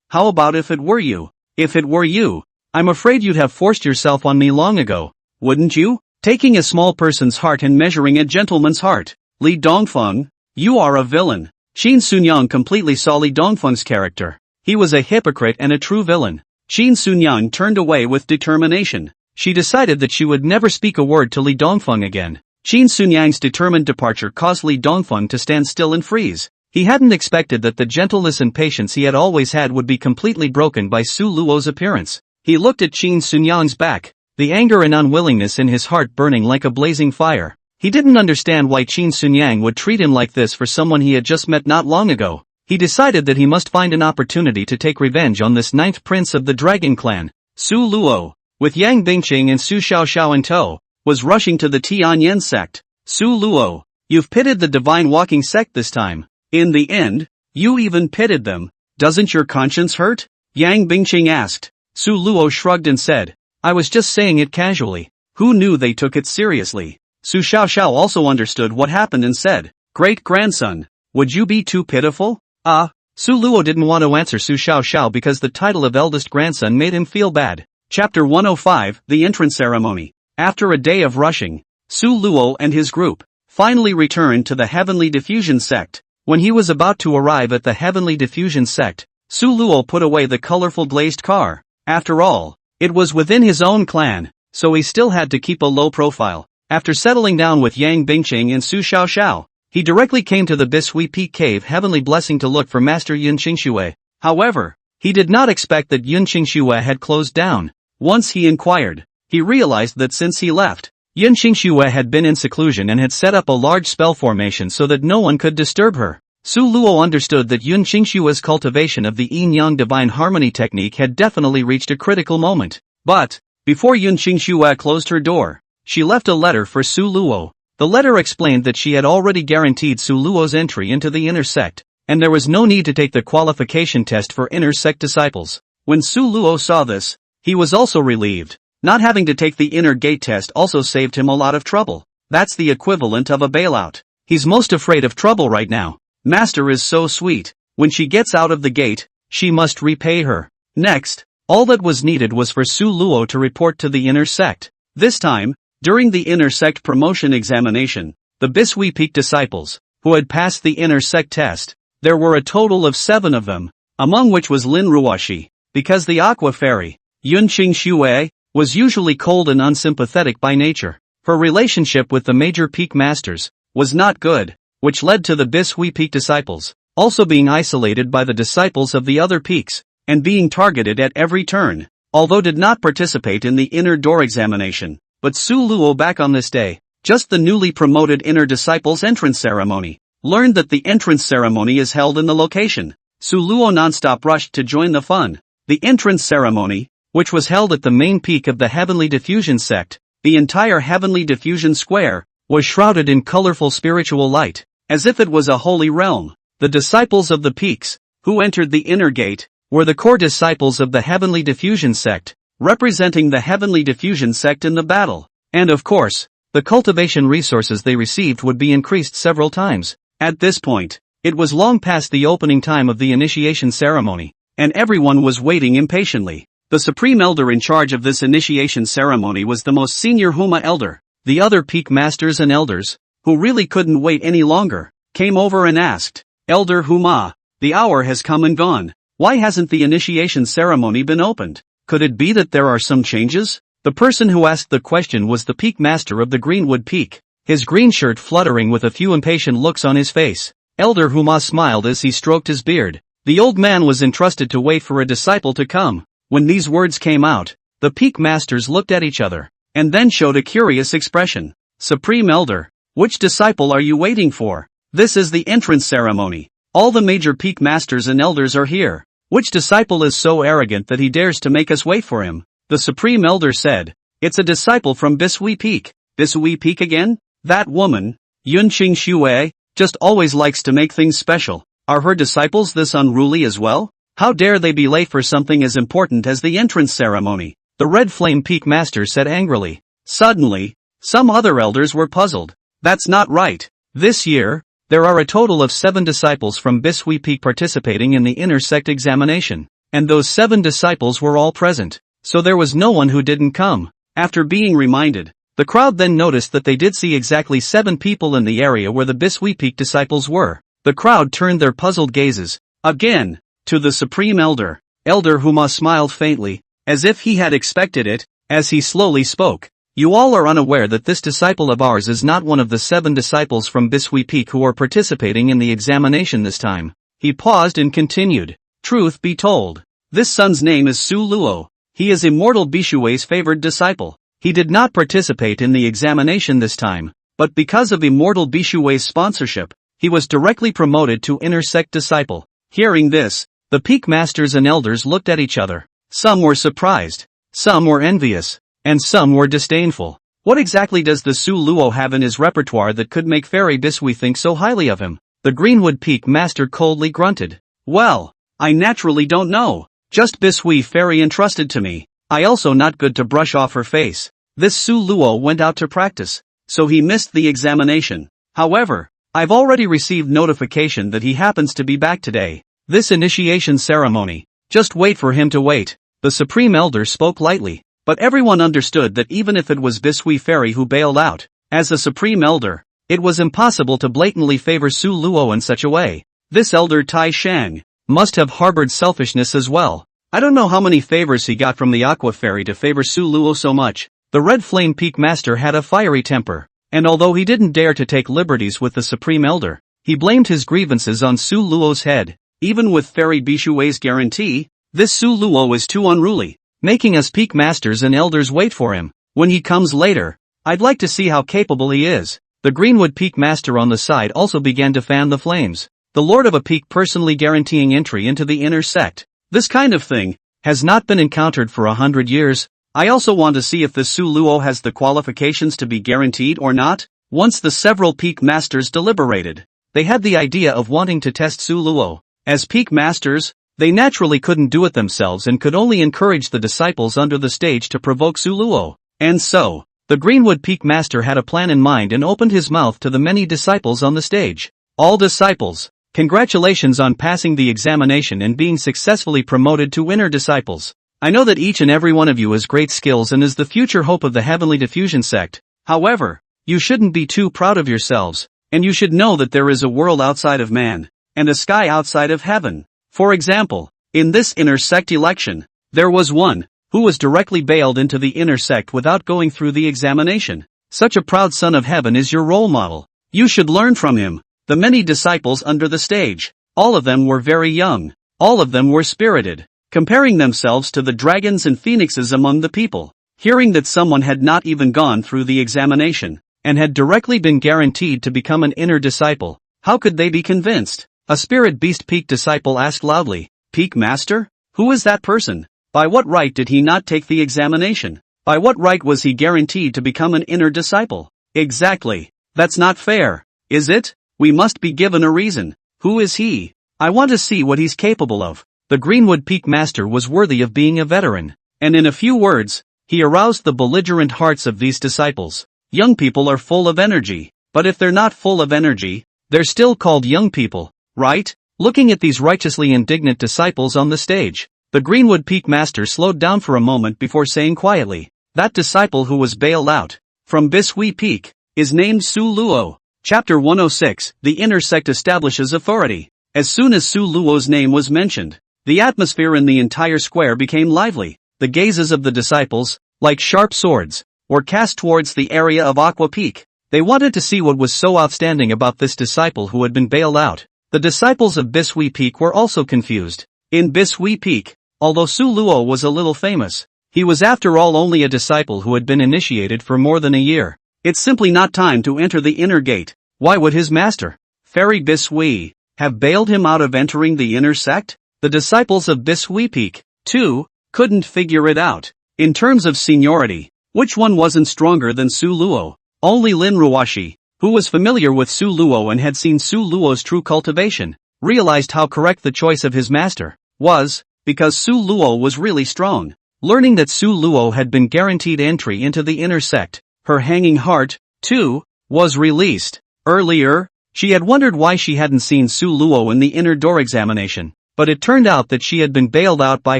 How about if it were you? If it were you, I'm afraid you'd have forced yourself on me long ago, wouldn't you? Taking a small person's heart and measuring a gentleman's heart. Li Dongfeng, you are a villain. Qin Sun Yang completely saw Li Dongfeng's character. He was a hypocrite and a true villain. Qin Sun Yang turned away with determination. She decided that she would never speak a word to Li Dongfeng again. Qin Sun Yang's determined departure caused Li Dongfeng to stand still and freeze. He hadn't expected that the gentleness and patience he had always had would be completely broken by Su Luo's appearance. He looked at Qin Sunyang's back, the anger and unwillingness in his heart burning like a blazing fire. He didn't understand why Qin Sunyang would treat him like this for someone he had just met not long ago. He decided that he must find an opportunity to take revenge on this ninth prince of the Dragon Clan. Su Luo, with Yang Bingqing and Su Xiaoxiao in tow, was rushing to the Tianyan sect. Su Luo, you've pitted the divine walking sect this time. In the end, you even pitted them. Doesn't your conscience hurt? Yang Bingqing asked. Su Luo shrugged and said, I was just saying it casually. Who knew they took it seriously? Su Xiaoxiao also understood what happened and said, Great-grandson, would you be too pitiful? Su Luo didn't want to answer Su Xiaoxiao because the title of eldest grandson made him feel bad. Chapter 105, The Entrance Ceremony. After a day of rushing, Su Luo and his group finally returned to the Heavenly Diffusion Sect. When he was about to arrive at the Heavenly Diffusion Sect, Su Luo put away the colorful glazed car. After all, it was within his own clan, so he still had to keep a low profile. After settling down with Yang Bingqing and Su Xiaoxiao, he directly came to the Bishui Peak Cave Heavenly Blessing to look for Master Yun Qingxue. However, he did not expect that Yun Qingxue had closed down. Once he inquired, he realized that since he left, Yun Qingxue had been in seclusion and had set up a large spell formation so that no one could disturb her. Su Luo understood that Yun Qingxue's cultivation of the yin-yang divine harmony technique had definitely reached a critical moment. But, before Yun Qingxue closed her door, she left a letter for Su Luo. The letter explained that she had already guaranteed Su Luo's entry into the inner sect, and there was no need to take the qualification test for inner sect disciples. When Su Luo saw this, he was also relieved. Not having to take the inner gate test also saved him a lot of trouble. That's the equivalent of a bailout. He's most afraid of trouble right now. Master is so sweet. When she gets out of the gate, she must repay her. Next, all that was needed was for Su Luo to report to the inner sect. This time, during the inner sect promotion examination, the Bishui Peak disciples, who had passed the inner sect test, there were a total of 7 of them, among which was Lin Ruoxi, because the Aqua Fairy, Yun Qingxue, was usually cold and unsympathetic by nature. Her relationship with the major peak masters was not good, which led to the Bishui Peak disciples also being isolated by the disciples of the other peaks, and being targeted at every turn, although did not participate in the inner door examination. But Su Luo back on this day, just the newly promoted inner disciples entrance ceremony, learned that the entrance ceremony is held in the location. Su Luo non-stop rushed to join the fun. The entrance ceremony, which was held at the main peak of the Heavenly Diffusion Sect, the entire Heavenly Diffusion Square, was shrouded in colorful spiritual light, as if it was a holy realm. The disciples of the peaks, who entered the inner gate, were the core disciples of the Heavenly Diffusion Sect, representing the Heavenly Diffusion Sect in the battle. And of course, the cultivation resources they received would be increased several times. At this point, it was long past the opening time of the initiation ceremony, and everyone was waiting impatiently. The Supreme Elder in charge of this initiation ceremony was the most senior Huma Elder. The other peak masters and elders, who really couldn't wait any longer, came over and asked, Elder Huma, the hour has come and gone. Why hasn't the initiation ceremony been opened? Could it be that there are some changes? The person who asked the question was the peak master of the Greenwood Peak, his green shirt fluttering with a few impatient looks on his face. Elder Huma smiled as he stroked his beard. The old man was entrusted to wait for a disciple to come. When these words came out, the peak masters looked at each other, and then showed a curious expression. Supreme Elder, which disciple are you waiting for? This is the entrance ceremony. All the major peak masters and elders are here. Which disciple is so arrogant that he dares to make us wait for him? The Supreme Elder said, It's a disciple from Bishui Peak. Bishui Peak again? That woman, Yun Qingxue, just always likes to make things special. Are her disciples this unruly as well? How dare they be late for something as important as the entrance ceremony? The Red Flame Peak Master said angrily. Suddenly, some other elders were puzzled. That's not right. This year, there are a total of 7 disciples from Bishui Peak participating in the inner sect examination, and those 7 disciples were all present, so there was no one who didn't come. After being reminded, the crowd then noticed that they did see exactly 7 people in the area where the Bishui Peak disciples were. The crowd turned their puzzled gazes, again, to the Supreme Elder. Elder Huma smiled faintly, as if he had expected it, as he slowly spoke. You all are unaware that this disciple of ours is not one of the 7 disciples from Bishui Peak who are participating in the examination this time. He paused and continued. Truth be told, this son's name is Su Luo. He is immortal Bishui's favored disciple. He did not participate in the examination this time, but because of immortal Bishui's sponsorship, he was directly promoted to inner sect disciple. Hearing this, the peak masters and elders looked at each other. Some were surprised, some were envious, and some were disdainful. What exactly does the Su Luo have in his repertoire that could make Fairy Bishui think so highly of him? The Greenwood Peak Master coldly grunted. Well, I naturally don't know. Just Bishui Fairy entrusted to me. I also not good to brush off her face. This Su Luo went out to practice, so he missed the examination. However, I've already received notification that he happens to be back today. This initiation ceremony. Just wait for him to wait. The Supreme Elder spoke lightly. But everyone understood that even if it was Bishui Fairy who bailed out, as the Supreme Elder, it was impossible to blatantly favor Su Luo in such a way. This Elder Tai Shang must have harbored selfishness as well. I don't know how many favors he got from the Aqua Fairy to favor Su Luo so much. The Red Flame Peak Master had a fiery temper, and although he didn't dare to take liberties with the Supreme Elder, he blamed his grievances on Su Luo's head. Even with Fairy Bishui's guarantee, this Su Luo is too unruly, making us peak masters and elders wait for him. When he comes later, I'd like to see how capable he is. The Greenwood Peak Master on the side also began to fan the flames. The Lord of a Peak personally guaranteeing entry into the inner sect. This kind of thing has not been encountered for 100 years. I also want to see if the Su Luo has the qualifications to be guaranteed or not. Once the several peak masters deliberated, they had the idea of wanting to test Su Luo. As peak masters, they naturally couldn't do it themselves and could only encourage the disciples under the stage to provoke Su Luo. And so, the Greenwood Peak Master had a plan in mind and opened his mouth to the many disciples on the stage. All disciples, congratulations on passing the examination and being successfully promoted to inner disciples. I know that each and every one of you has great skills and is the future hope of the Heavenly Diffusion Sect. However, you shouldn't be too proud of yourselves, and you should know that there is a world outside of man, and a sky outside of heaven. For example, in this inner sect election, there was one who was directly bailed into the inner sect without going through the examination. Such a proud son of heaven is your role model. You should learn from him. The many disciples under the stage, all of them were very young. All of them were spirited, comparing themselves to the dragons and phoenixes among the people. Hearing that someone had not even gone through the examination, and had directly been guaranteed to become an inner disciple, how could they be convinced? A spirit beast peak disciple asked loudly, Peak Master? Who is that person? By what right did he not take the examination? By what right was he guaranteed to become an inner disciple? Exactly. That's not fair, is it? We must be given a reason. Who is he? I want to see what he's capable of. The Greenwood Peak Master was worthy of being a veteran, and in a few words, he aroused the belligerent hearts of these disciples. Young people are full of energy, but if they're not full of energy, they're still called young people. Right? Looking at these righteously indignant disciples on the stage, the Greenwood Peak Master slowed down for a moment before saying quietly, that disciple who was bailed out from Bishui Peak is named Su Luo. Chapter 106, The Inner Sect Establishes Authority. As soon as Su Luo's name was mentioned, the atmosphere in the entire square became lively. The gazes of the disciples, like sharp swords, were cast towards the area of Aqua Peak. They wanted to see what was so outstanding about this disciple who had been bailed out. The disciples of Bishui Peak were also confused. In Bishui Peak, although Su Luo was a little famous, he was after all only a disciple who had been initiated for more than a year. It's simply not time to enter the inner gate. Why would his master, Fairy Bishui, have bailed him out of entering the inner sect? The disciples of Bishui Peak, too, couldn't figure it out. In terms of seniority, which one wasn't stronger than Su Luo? Only Lin Ruoxi, who was familiar with Su Luo and had seen Su Luo's true cultivation, realized how correct the choice of his master was, because Su Luo was really strong. Learning that Su Luo had been guaranteed entry into the inner sect, her hanging heart, too, was released. Earlier, she had wondered why she hadn't seen Su Luo in the inner door examination, but it turned out that she had been bailed out by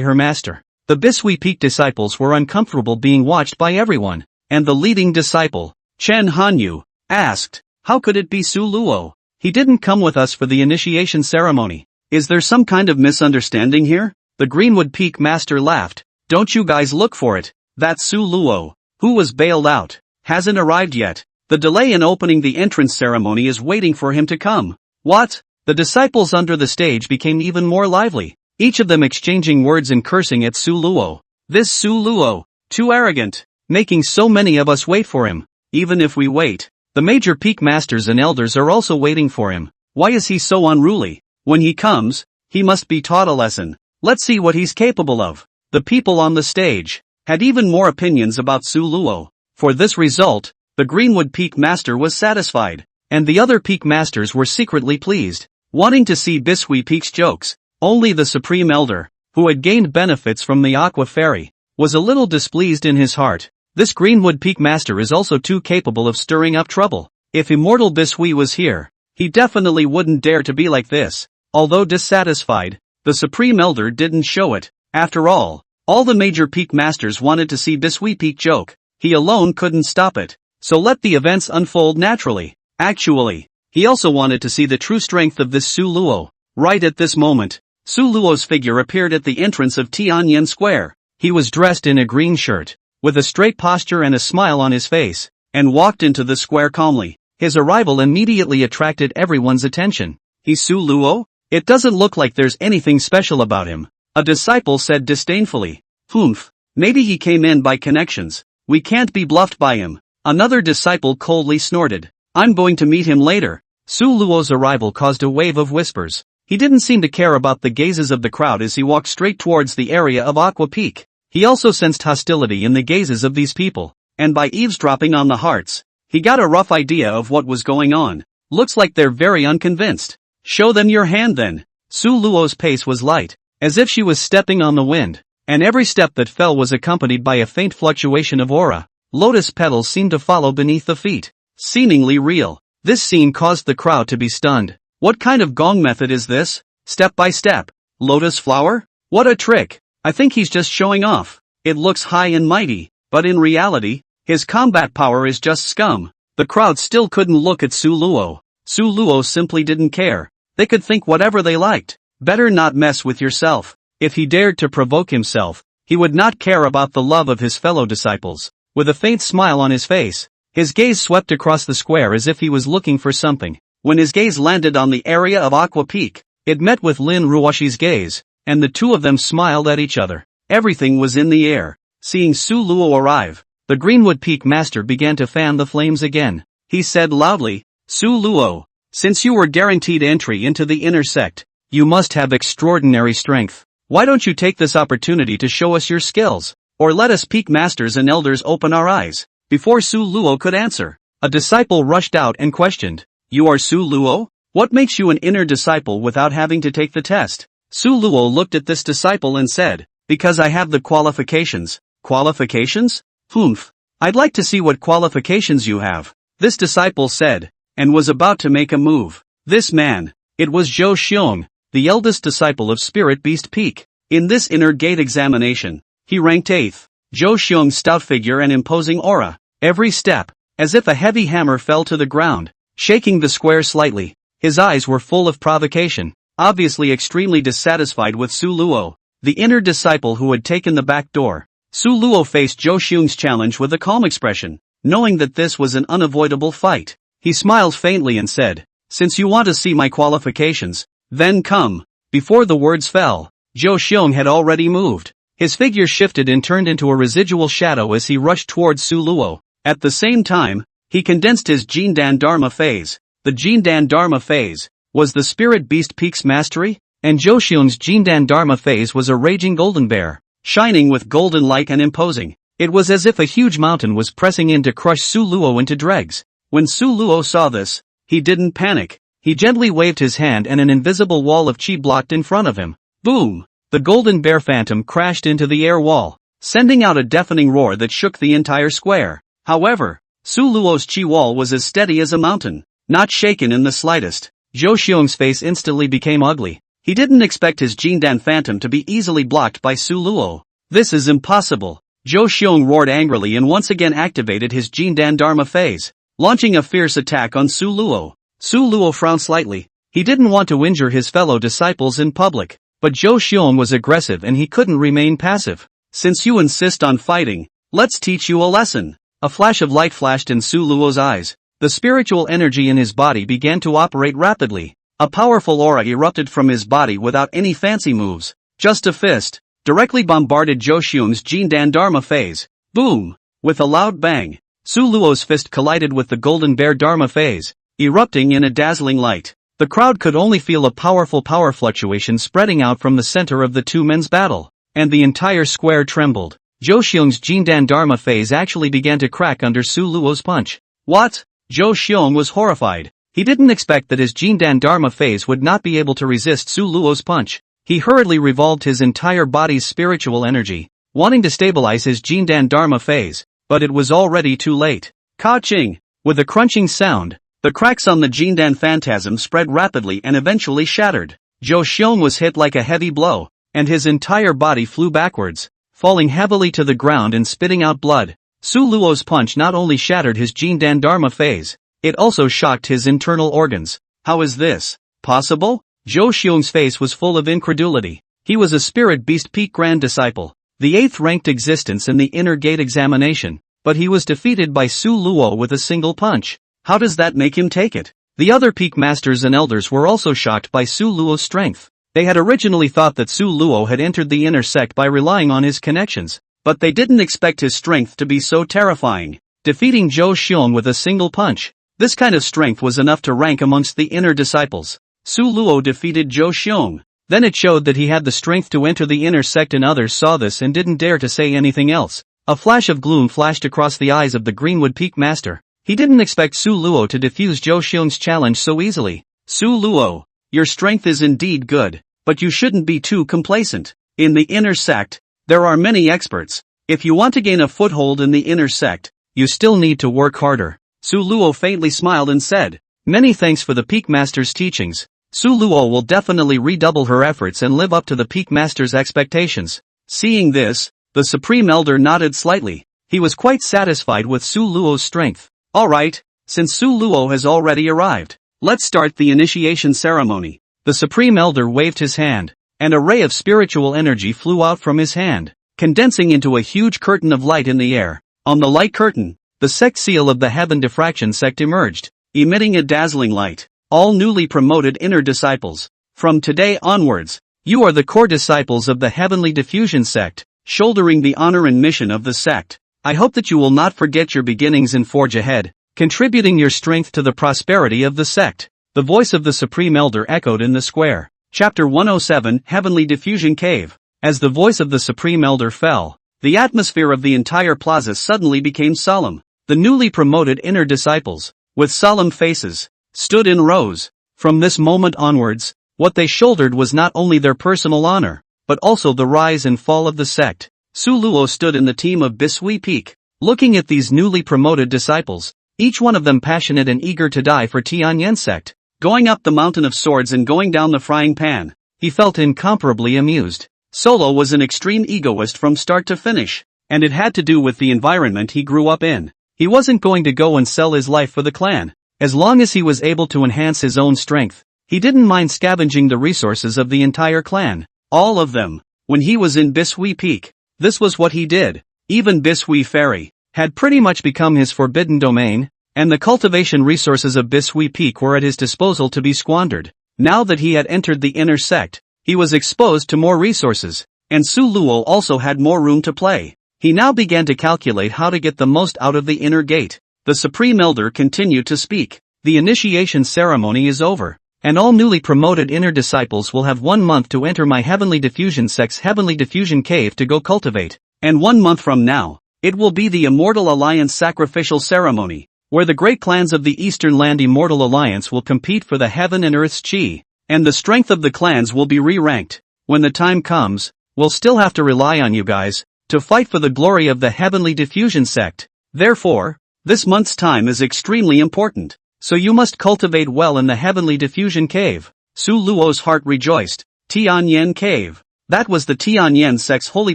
her master. The Bishui Peak disciples were uncomfortable being watched by everyone, and the leading disciple, Chen Hanyu, asked, how could it be Su Luo? He didn't come with us for the initiation ceremony. Is there some kind of misunderstanding here? The Greenwood Peak Master laughed. Don't you guys look for it. That's Su Luo, Who was bailed out? Hasn't arrived yet. The delay in opening the entrance ceremony is waiting for him to come. What? The disciples under the stage became even more lively, each of them exchanging words and cursing at Su Luo. This Su Luo, too arrogant, making so many of us wait for him. Even if we wait, the major peak masters and elders are also waiting for him. Why is he so unruly? When he comes, he must be taught a lesson. Let's see what he's capable of. The people on the stage had even more opinions about Su Luo. For this result, the Greenwood Peak Master was satisfied, and the other Peak Masters were secretly pleased, wanting to see Bishui Peak's jokes. Only the Supreme Elder, who had gained benefits from the Aqua Fairy, was a little displeased in his heart. This Greenwood Peak Master is also too capable of stirring up trouble. If Immortal Bishui was here, he definitely wouldn't dare to be like this. Although dissatisfied, the Supreme Elder didn't show it. After all the major Peak Masters wanted to see Bishui Peak joke. He alone couldn't stop it. So let the events unfold naturally. Actually, he also wanted to see the true strength of this Su Luo. Right at this moment, Su Luo's figure appeared at the entrance of Tianyan Square. He was dressed in a green shirt, with a straight posture and a smile on his face, and walked into the square calmly. His arrival immediately attracted everyone's attention. He's Su Luo? It doesn't look like there's anything special about him. A disciple said disdainfully. Humph, maybe he came in by connections. We can't be bluffed by him. Another disciple coldly snorted. I'm going to meet him later. Su Luo's arrival caused a wave of whispers. He didn't seem to care about the gazes of the crowd as he walked straight towards the area of Aqua Peak. He also sensed hostility in the gazes of these people, and by eavesdropping on the hearts, he got a rough idea of what was going on. Looks like they're very unconvinced. Show them your hand then. Su Luo's pace was light, as if she was stepping on the wind, and every step that fell was accompanied by a faint fluctuation of aura. Lotus petals seemed to follow beneath the feet. Seemingly real. This scene caused the crowd to be stunned. What kind of gong method is this? Step by step. Lotus flower? What a trick. I think he's just showing off. It looks high and mighty, but in reality, his combat power is just scum. The crowd still couldn't look at Su Luo. Su Luo simply didn't care. They could think whatever they liked. Better not mess with yourself. If he dared to provoke himself, he would not care about the love of his fellow disciples. With a faint smile on his face, his gaze swept across the square as if he was looking for something. When his gaze landed on the area of Aqua Peak, it met with Lin Ruoxi's gaze, and the two of them smiled at each other. Everything was in the air. Seeing Su Luo arrive, the Greenwood Peak Master began to fan the flames again. He said loudly, Su Luo, since you were guaranteed entry into the inner sect, you must have extraordinary strength. Why don't you take this opportunity to show us your skills? Or let us Peak Masters and Elders open our eyes. Before Su Luo could answer, a disciple rushed out and questioned. You are Su Luo? What makes you an inner disciple without having to take the test? Su Luo looked at this disciple and said, because I have the qualifications. Qualifications? Humph. I'd like to see what qualifications you have. This disciple said, and was about to make a move. This man, it was Zhou Xiong, the eldest disciple of Spirit Beast Peak. In this inner gate examination, he ranked 8th. Zhou Xiong's stout figure and imposing aura. Every step, as if a heavy hammer fell to the ground, shaking the square slightly. His eyes were full of provocation, obviously extremely dissatisfied with Su Luo, the inner disciple who had taken the back door. Su Luo faced Zhou Xiong's challenge with a calm expression, knowing that this was an unavoidable fight. He smiled faintly and said, since you want to see my qualifications, then come. Before the words fell, Zhou Xiong had already moved. His figure shifted and turned into a residual shadow as he rushed towards Su Luo. At the same time, he condensed his Jindan Dharma phase. The Jindan Dharma phase was the Spirit Beast Peak's mastery, and Zhou Xiong's Jindan Dharma phase was a raging golden bear, shining with golden light and imposing. It was as if a huge mountain was pressing in to crush Su Luo into dregs. When Su Luo saw this, he didn't panic. He gently waved his hand and an invisible wall of chi blocked in front of him. Boom! The golden bear phantom crashed into the air wall, sending out a deafening roar that shook the entire square. However, Su Luo's chi wall was as steady as a mountain, not shaken in the slightest. Zhou Xiong's face instantly became ugly. He didn't expect his Jindan phantom to be easily blocked by Su Luo. This is impossible. Zhou Xiong roared angrily and once again activated his Jindan Dharma phase, launching a fierce attack on Su Luo. Su Luo frowned slightly. He didn't want to injure his fellow disciples in public, but Zhou Xiong was aggressive and he couldn't remain passive. Since you insist on fighting, Let's teach you a lesson. A flash of light flashed in Su Luo's eyes. The spiritual energy in his body began to operate rapidly. A powerful aura erupted from his body without any fancy moves. Just a fist, directly bombarded Zhou Xun's Jindan Dharma phase. Boom! With a loud bang, Su Luo's fist collided with the Golden Bear Dharma phase, erupting in a dazzling light. The crowd could only feel a powerful power fluctuation spreading out from the center of the two men's battle, and the entire square trembled. Zhou Xun's Jindan Dharma phase actually began to crack under Su Luo's punch. What? Zhou Xun was horrified. He didn't expect that his Jindan Dharma phase would not be able to resist Su Luo's punch. He hurriedly revolved his entire body's spiritual energy, wanting to stabilize his Jindan Dharma phase, but it was already too late. Ka-ching! With a crunching sound, the cracks on the Jindan phantasm spread rapidly and eventually shattered. Zhou Xun was hit like a heavy blow, and his entire body flew backwards, falling heavily to the ground and spitting out blood. Su Luo's punch not only shattered his Jindan Dharma phase, it also shocked his internal organs. How is this possible? Zhou Xun's face was full of incredulity. He was a spirit beast peak grand disciple, the 8th ranked existence in the inner gate examination, but he was defeated by Su Luo with a single punch. How does that make him take it? The other peak masters and elders were also shocked by Su Luo's strength. They had originally thought that Su Luo had entered the inner sect by relying on his connections, but they didn't expect his strength to be so terrifying. Defeating Zhou Xun with a single punch, this kind of strength was enough to rank amongst the inner disciples. Su Luo defeated Zhou Xun. Then it showed that he had the strength to enter the inner sect, and others saw this and didn't dare to say anything else. A flash of gloom flashed across the eyes of the Greenwood Peak Master. He didn't expect Su Luo to defuse Zhou Xun's challenge so easily. Su Luo, your strength is indeed good, but you shouldn't be too complacent. In the inner sect, there are many experts. If you want to gain a foothold in the inner sect, you still need to work harder. Su Luo faintly smiled and said, "Many thanks for the Peak Master's teachings. Su Luo will definitely redouble her efforts and live up to the Peak Master's expectations." Seeing this, the Supreme Elder nodded slightly. He was quite satisfied with Su Luo's strength. Alright, since Su Luo has already arrived, let's start the initiation ceremony. The Supreme Elder waved his hand, and a ray of spiritual energy flew out from his hand, condensing into a huge curtain of light in the air. On the light curtain, the sect seal of the Heaven Diffraction sect emerged, emitting a dazzling light. All newly promoted inner disciples, from today onwards, you are the core disciples of the Heavenly Diffusion sect, shouldering the honor and mission of the sect. I hope that you will not forget your beginnings and forge ahead, contributing your strength to the prosperity of the sect. The voice of the Supreme Elder echoed in the square. Chapter 107, Heavenly Diffusion Cave. As the voice of the Supreme Elder fell, the atmosphere of the entire plaza suddenly became solemn. The newly promoted inner disciples, with solemn faces, stood in rows. From this moment onwards, what they shouldered was not only their personal honor, but also the rise and fall of the sect. Su Luo stood in the team of Bisui Peak, looking at these newly promoted disciples, each one of them passionate and eager to die for Tianyan sect. Going up the mountain of swords and going down the frying pan, he felt incomparably amused. Solo was an extreme egoist from start to finish, and it had to do with the environment he grew up in. He wasn't going to go and sell his life for the clan. As long as he was able to enhance his own strength, he didn't mind scavenging the resources of the entire clan. All of them. When he was in Bisui Peak, this was what he did. Even Bisui Ferry had pretty much become his forbidden domain, and the cultivation resources of Bisui Peak were at his disposal to be squandered. Now that he had entered the inner sect, he was exposed to more resources, and Su Luo also had more room to play. He now began to calculate how to get the most out of the inner gate. The Supreme Elder continued to speak. The initiation ceremony is over, and all newly promoted inner disciples will have 1 month to enter my Heavenly Diffusion sect's Heavenly Diffusion Cave to go cultivate. And 1 month from now, it will be the Immortal Alliance sacrificial ceremony, where the great clans of the Eastern Land Immortal Alliance will compete for the heaven and earth's chi, and the strength of the clans will be re-ranked. When the time comes, we'll still have to rely on you guys to fight for the glory of the Heavenly Diffusion sect. Therefore, this month's time is extremely important, so you must cultivate well in the Heavenly Diffusion Cave. Su Luo's heart rejoiced. Tianyan Cave. That was the Tianyan sect's holy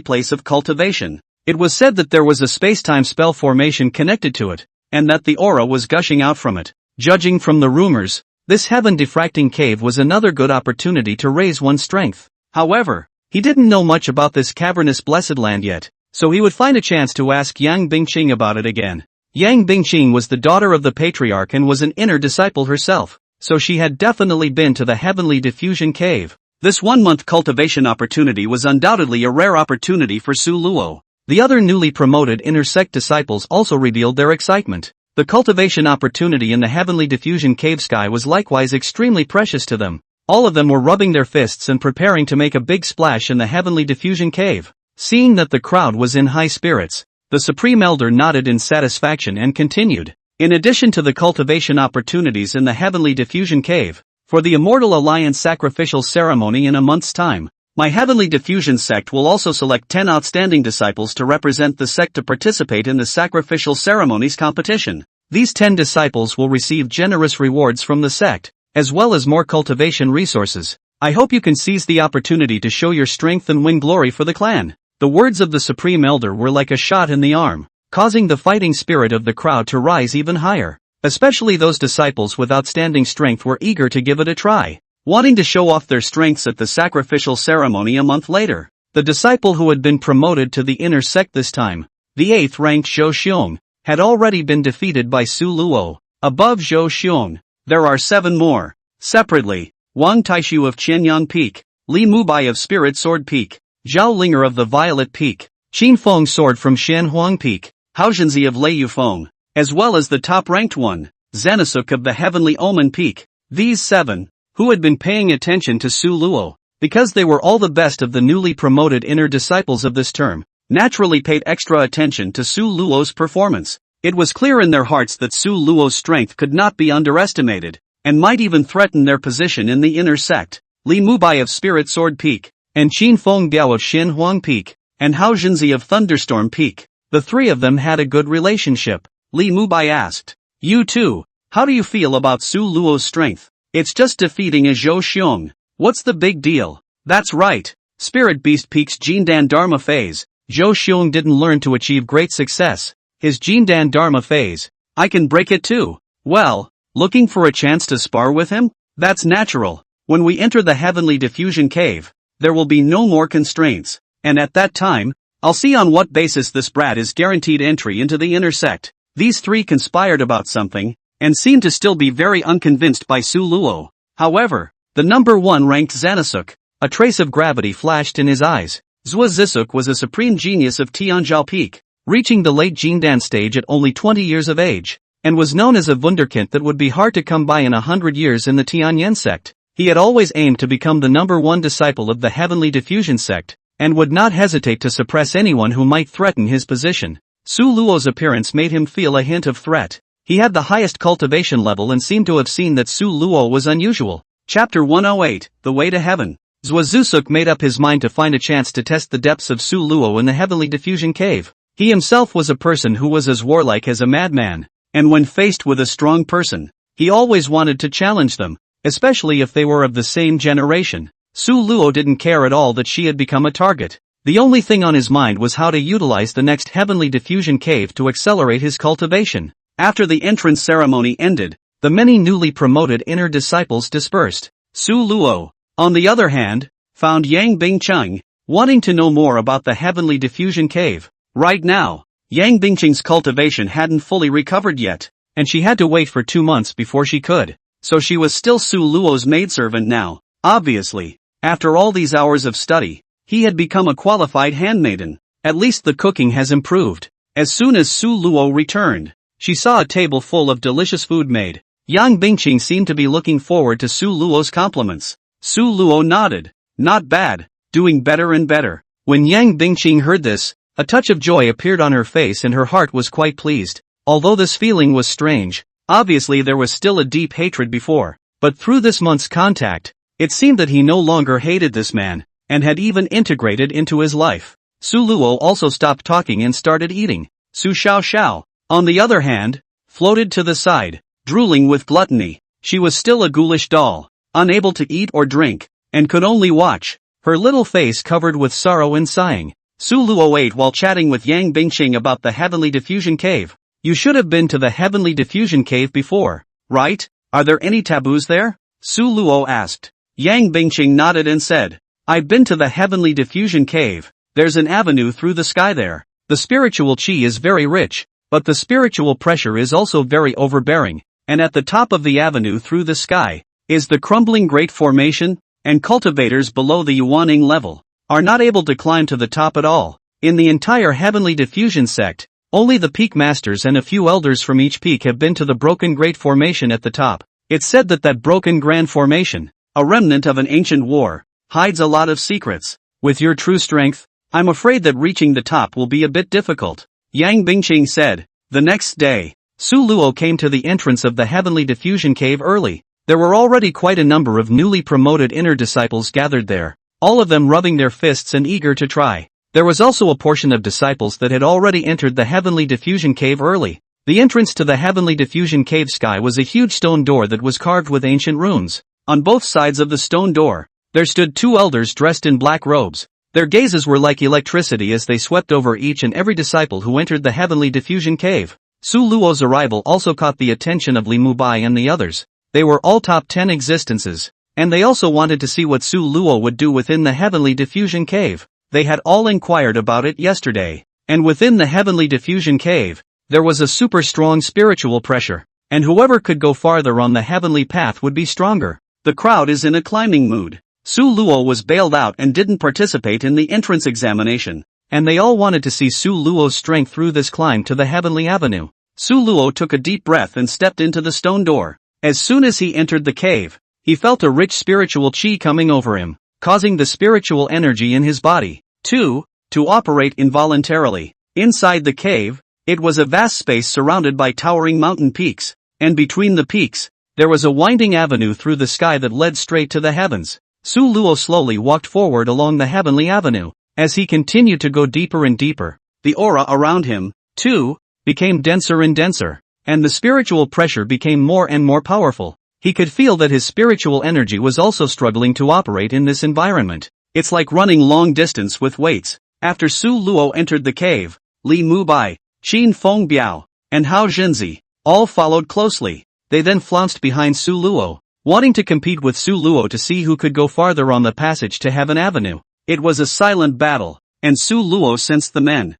place of cultivation. It was said that there was a space-time spell formation connected to it, and that the aura was gushing out from it. Judging from the rumors, this heaven diffracting cave was another good opportunity to raise one's strength. However, he didn't know much about this cavernous blessed land yet. so he would find a chance to ask Yang Bingqing about it again. Yang Bingqing was the daughter of the patriarch and was an inner disciple herself, so she had definitely been to the heavenly diffusion cave. This 1-month cultivation opportunity was undoubtedly a rare opportunity for Su Luo. The other newly promoted inner sect disciples also revealed their excitement. The cultivation opportunity in the heavenly diffusion cave sky was likewise extremely precious to them. All of them were rubbing their fists and preparing to make a big splash in the heavenly diffusion cave. Seeing that the crowd was in high spirits, the Supreme Elder nodded in satisfaction and continued. In addition to the cultivation opportunities in the heavenly diffusion cave, for the Immortal Alliance sacrificial ceremony in a month's time, my Heavenly Diffusion Sect will also select 10 outstanding disciples to represent the sect to participate in the sacrificial ceremonies competition. These 10 disciples will receive generous rewards from the sect, as well as more cultivation resources. I hope you can seize the opportunity to show your strength and win glory for the clan. The words of the Supreme Elder were like a shot in the arm, causing the fighting spirit of the crowd to rise even higher. Especially those disciples with outstanding strength were eager to give it a try, wanting to show off their strengths at the sacrificial ceremony a month later. The disciple who had been promoted to the inner sect this time, the 8th ranked Zhou Xiong, had already been defeated by Su Luo. Above Zhou Xiong, there are 7 more. Separately, Wang Taishu of Qianyang Peak, Li Mubai of Spirit Sword Peak, Zhao Linger of the Violet Peak, Qin Feng Sword from Shanhuang Peak, Hao Zhenzi of Lei Yufeng, as well as the top-ranked one, Zanasuk of the Heavenly Omen Peak. These 7, who had been paying attention to Su Luo, because they were all the best of the newly promoted inner disciples of this term, naturally paid extra attention to Su Luo's performance. It was clear in their hearts that Su Luo's strength could not be underestimated, and might even threaten their position in the inner sect. Li Mubai of Spirit Sword Peak, and Qin Feng Biao of Shanhuang Peak, and Hao Zhenzi of Thunderstorm Peak. The 3 of them had a good relationship. Li Mubai asked, "You too, how do you feel about Su Luo's strength? It's just defeating a Zhou Xiong. What's the big deal?" "That's right. Spirit Beast Peak's Jindan Dharma phase. Zhou Xiong didn't learn to achieve great success. His Jindan Dharma phase. I can break it too." "Well, looking for a chance to spar with him? That's natural. When we enter the heavenly diffusion cave, there will be no more constraints, and at that time, I'll see on what basis this brat is guaranteed entry into the inner sect." These 3 conspired about something, and seemed to still be very unconvinced by Su Luo. However, the number 1 ranked Zanasuk, a trace of gravity flashed in his eyes. Zhuo Zisuk was a supreme genius of Tianzhao Peak, reaching the late Jindan stage at only 20 years of age, and was known as a wunderkind that would be hard to come by in 100 years in the Tianyan sect. He had always aimed to become the number 1 disciple of the Heavenly Diffusion sect, and would not hesitate to suppress anyone who might threaten his position. Su Luo's appearance made him feel a hint of threat. He had the highest cultivation level and seemed to have seen that Su Luo was unusual. Chapter 108, The Way to Heaven. Zhuo Zisuk made up his mind to find a chance to test the depths of Su Luo in the heavenly diffusion cave. He himself was a person who was as warlike as a madman, and when faced with a strong person, he always wanted to challenge them, especially if they were of the same generation. Su Luo didn't care at all that she had become a target. The only thing on his mind was how to utilize the next heavenly diffusion cave to accelerate his cultivation. After the entrance ceremony ended, the many newly promoted inner disciples dispersed. Su Luo, on the other hand, found Yang Bingqing, wanting to know more about the heavenly diffusion cave. Right now, Yang Bingqing's cultivation hadn't fully recovered yet, and she had to wait for 2 months before she could, so she was still Su Luo's maidservant now. Obviously, after all these hours of study, he had become a qualified handmaiden. At least the cooking has improved. As soon as Su Luo returned, she saw a table full of delicious food made. Yang Bingqing seemed to be looking forward to Su Luo's compliments. Su Luo nodded. Not bad, doing better and better. When Yang Bingqing heard this, a touch of joy appeared on her face and her heart was quite pleased. Although this feeling was strange, obviously there was still a deep hatred before. But through this month's contact, it seemed that he no longer hated this man, and had even integrated into his life. Su Luo also stopped talking and started eating. Su Xiaoxiao, on the other hand, floated to the side, drooling with gluttony. She was still a ghoulish doll, unable to eat or drink, and could only watch, her little face covered with sorrow and sighing. Su Luo ate while chatting with Yang Bingqing about the heavenly diffusion cave. "You should have been to the heavenly diffusion cave before, right? Are there any taboos there?" Su Luo asked. Yang Bingqing nodded and said, "I've been to the heavenly diffusion cave. there's an avenue through the sky there. The spiritual chi is very rich, but the spiritual pressure is also very overbearing, and at the top of the avenue through the sky is the crumbling Great Formation, and cultivators below the Yuaning level are not able to climb to the top at all. In the entire Heavenly Diffusion sect, only the peak masters and a few elders from each peak have been to the broken Great Formation at the top. It's said that that broken Grand Formation, a remnant of an ancient war, hides a lot of secrets. With your true strength, I'm afraid that reaching the top will be a bit difficult, Yang Bingqing said. The next day, Su Luo came to the entrance of the Heavenly Diffusion Cave early. There were already quite a number of newly promoted inner disciples gathered there, all of them rubbing their fists and eager to try. There was also a portion of disciples that had already entered the Heavenly Diffusion Cave early. The entrance to the Heavenly Diffusion Cave sky was a huge stone door that was carved with ancient runes. On both sides of the stone door, there stood two elders dressed in black robes. Their gazes were like electricity as they swept over each and every disciple who entered the Heavenly Diffusion Cave. Su Luo's arrival also caught the attention of Li Mubai and the others. They were all top 10 existences, and they also wanted to see what Su Luo would do within the Heavenly Diffusion Cave. They had all inquired about it yesterday, and within the Heavenly Diffusion Cave, there was a super strong spiritual pressure, and whoever could go farther on the heavenly path would be stronger. The crowd is in a climbing mood. Su Luo was bailed out and didn't participate in the entrance examination, and they all wanted to see Su Luo's strength through this climb to the Heavenly Avenue. Su Luo took a deep breath and stepped into the stone door. As soon as he entered the cave, he felt a rich spiritual chi coming over him, causing the spiritual energy in his body to operate involuntarily. Inside the cave, it was a vast space surrounded by towering mountain peaks, and between the peaks, there was a winding avenue through the sky that led straight to the heavens. Su Luo slowly walked forward along the Heavenly Avenue. As he continued to go deeper and deeper, the aura around him, too, became denser and denser, and the spiritual pressure became more and more powerful. He could feel that his spiritual energy was also struggling to operate in this environment. It's like running long distance with weights. After Su Luo entered the cave, Li Mubai, Qin Fengbiao, and Hao Jinzi all followed closely. They then flounced behind Su Luo, wanting to compete with Su Luo to see who could go farther on the passage to Heaven Avenue. It was a silent battle, and Su Luo sensed the men.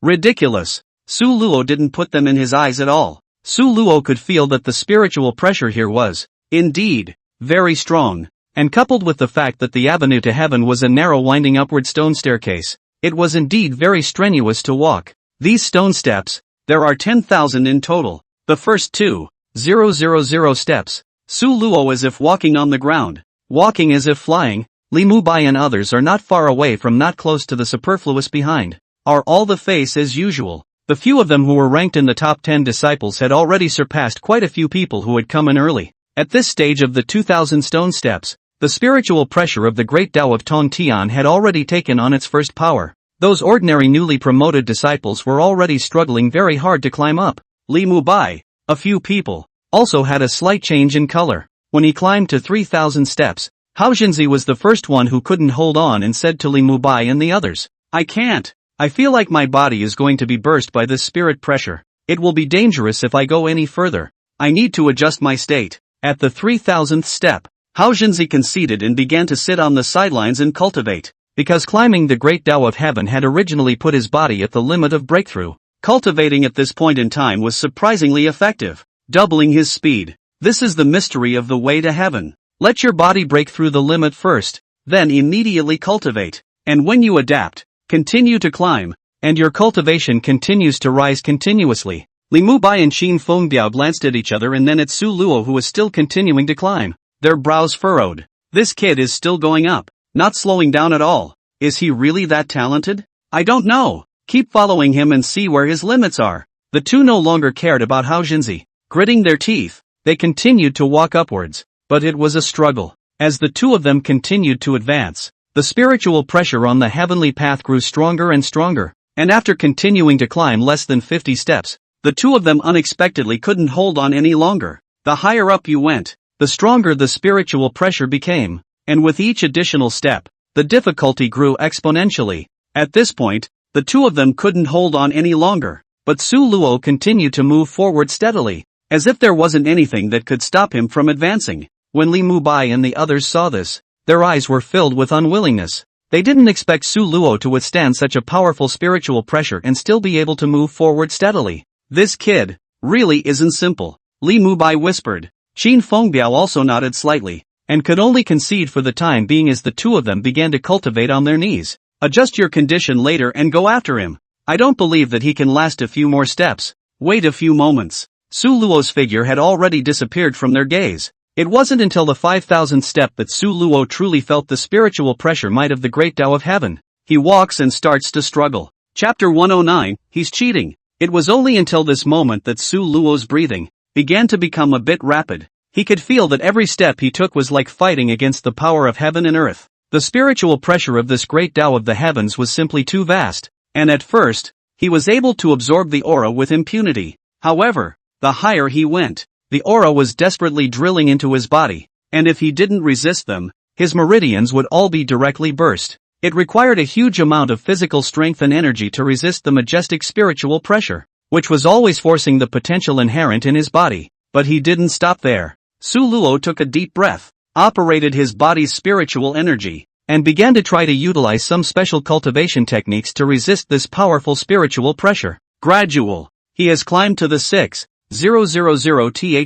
Ridiculous. Su Luo didn't put them in his eyes at all. Su Luo could feel that the spiritual pressure here was, indeed, very strong, and coupled with the fact that the avenue to heaven was a narrow winding upward stone staircase, it was indeed very strenuous to walk. These stone steps, there are 10,000 in total. The first 2,000 steps, Su Luo as if walking on the ground, walking as if flying. Li Mubai and others are not far away from not close to the superfluous behind. Are all the face as usual. The few of them who were ranked in the top 10 disciples had already surpassed quite a few people who had come in early. At this stage of the 2,000 stone steps, the spiritual pressure of the great Tao of Tong Tian had already taken on its first power. Those ordinary newly promoted disciples were already struggling very hard to climb up. Li Mubai, a few people, also had a slight change in color. When he climbed to 3,000 steps, Hao Jinzi was the first one who couldn't hold on and said to Li Mubai and the others, "I can't. I feel like my body is going to be burst by this spirit pressure. It will be dangerous if I go any further. I need to adjust my state." At the 3,000th step, Hao Jinzi conceded and began to sit on the sidelines and cultivate. Because climbing the great Tao of Heaven had originally put his body at the limit of breakthrough, cultivating at this point in time was surprisingly effective, doubling his speed. This is the mystery of the way to heaven. Let your body break through the limit first, then immediately cultivate. And when you adapt, continue to climb, and your cultivation continues to rise continuously. Li Mubai and Qin Fengbiao glanced at each other and then at Su Luo, who was still continuing to climb. Their brows furrowed. This kid is still going up, not slowing down at all. Is he really that talented? I don't know. Keep following him and see where his limits are. The two no longer cared about Hao Jinzi. Gritting their teeth, they continued to walk upwards. But it was a struggle. As the two of them continued to advance, the spiritual pressure on the heavenly path grew stronger and stronger, and after continuing to climb less than 50 steps, the two of them unexpectedly couldn't hold on any longer. The higher up you went, the stronger the spiritual pressure became, and with each additional step, the difficulty grew exponentially. At this point, the two of them couldn't hold on any longer, but Su Luo continued to move forward steadily, as if there wasn't anything that could stop him from advancing. When Li Mubai and the others saw this, their eyes were filled with unwillingness. They didn't expect Su Luo to withstand such a powerful spiritual pressure and still be able to move forward steadily. This kid really isn't simple, Li Mubai whispered. Qin Fengbiao also nodded slightly, and could only concede for the time being as the two of them began to cultivate on their knees. Adjust your condition later and go after him. I don't believe that he can last a few more steps. Wait a few moments. Su Luo's figure had already disappeared from their gaze. It wasn't until the 5,000th step that Su Luo truly felt the spiritual pressure might of the great Tao of heaven. He walks and starts to struggle. Chapter 109, He's cheating. It was only until this moment that Su Luo's breathing began to become a bit rapid. He could feel that every step he took was like fighting against the power of heaven and earth. The spiritual pressure of this great Tao of the heavens was simply too vast, and at first, he was able to absorb the aura with impunity. However, the higher he went, the aura was desperately drilling into his body, and if he didn't resist them, his meridians would all be directly burst. It required a huge amount of physical strength and energy to resist the majestic spiritual pressure, which was always forcing the potential inherent in his body. But he didn't stop there. Su Luo took a deep breath, operated his body's spiritual energy, and began to try to utilize some special cultivation techniques to resist this powerful spiritual pressure. Gradual. He has climbed to the 6,000th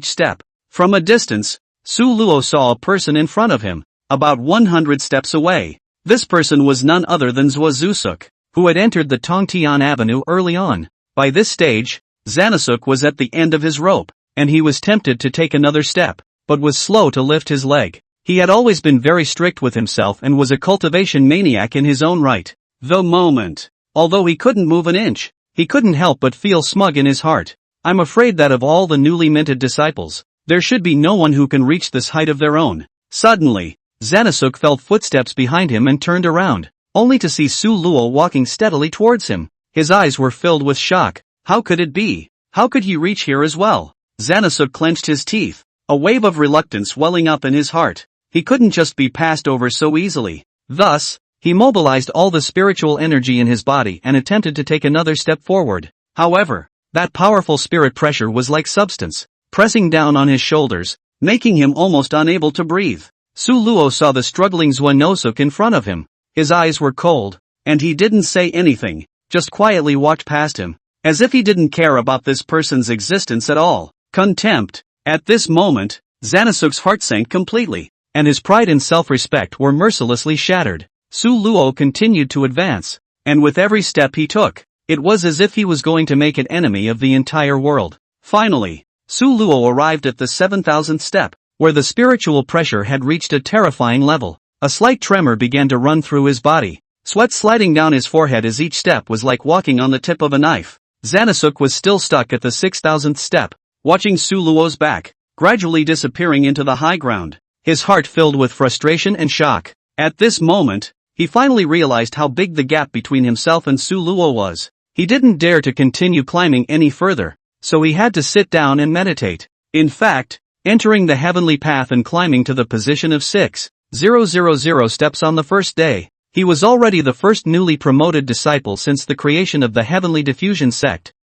step. From a distance, Su Luo saw a person in front of him, about 100 steps away. This person was none other than Zhuozusuk, who had entered the Tongtian Avenue early on. By this stage, Zanusuk was at the end of his rope, and he was tempted to take another step, but was slow to lift his leg. He had always been very strict with himself and was a cultivation maniac in his own right. The moment. Although he couldn't move an inch, he couldn't help but feel smug in his heart. I'm afraid that of all the newly minted disciples, there should be no one who can reach this height of their own. Suddenly, Zanusuk felt footsteps behind him and turned around, only to see Su Luo walking steadily towards him. His eyes were filled with shock. How could it be? How could he reach here as well? Zanusuk clenched his teeth, a wave of reluctance welling up in his heart. He couldn't just be passed over so easily. Thus, he mobilized all the spiritual energy in his body and attempted to take another step forward. However, that powerful spirit pressure was like substance, pressing down on his shoulders, making him almost unable to breathe. Su Luo saw the struggling Zhuozusuk in front of him. His eyes were cold, and he didn't say anything, just quietly walked past him, as if he didn't care about this person's existence at all. Contempt. At this moment, Zanusuk's heart sank completely, and his pride and self-respect were mercilessly shattered. Su Luo continued to advance, and with every step he took, it was as if he was going to make an enemy of the entire world. Finally, Su Luo arrived at the 7,000th step, where the spiritual pressure had reached a terrifying level. A slight tremor began to run through his body, sweat sliding down his forehead as each step was like walking on the tip of a knife. Zanusuk was still stuck at the 6,000th step, watching Su Luo's back, gradually disappearing into the high ground, his heart filled with frustration and shock. At this moment, he finally realized how big the gap between himself and Su Luo was. He didn't dare to continue climbing any further, so he had to sit down and meditate. In fact, entering the heavenly path and climbing to the position of 6,000 steps on the first day, he was already the first newly promoted disciple since the creation of the Heavenly Diffusion Sect.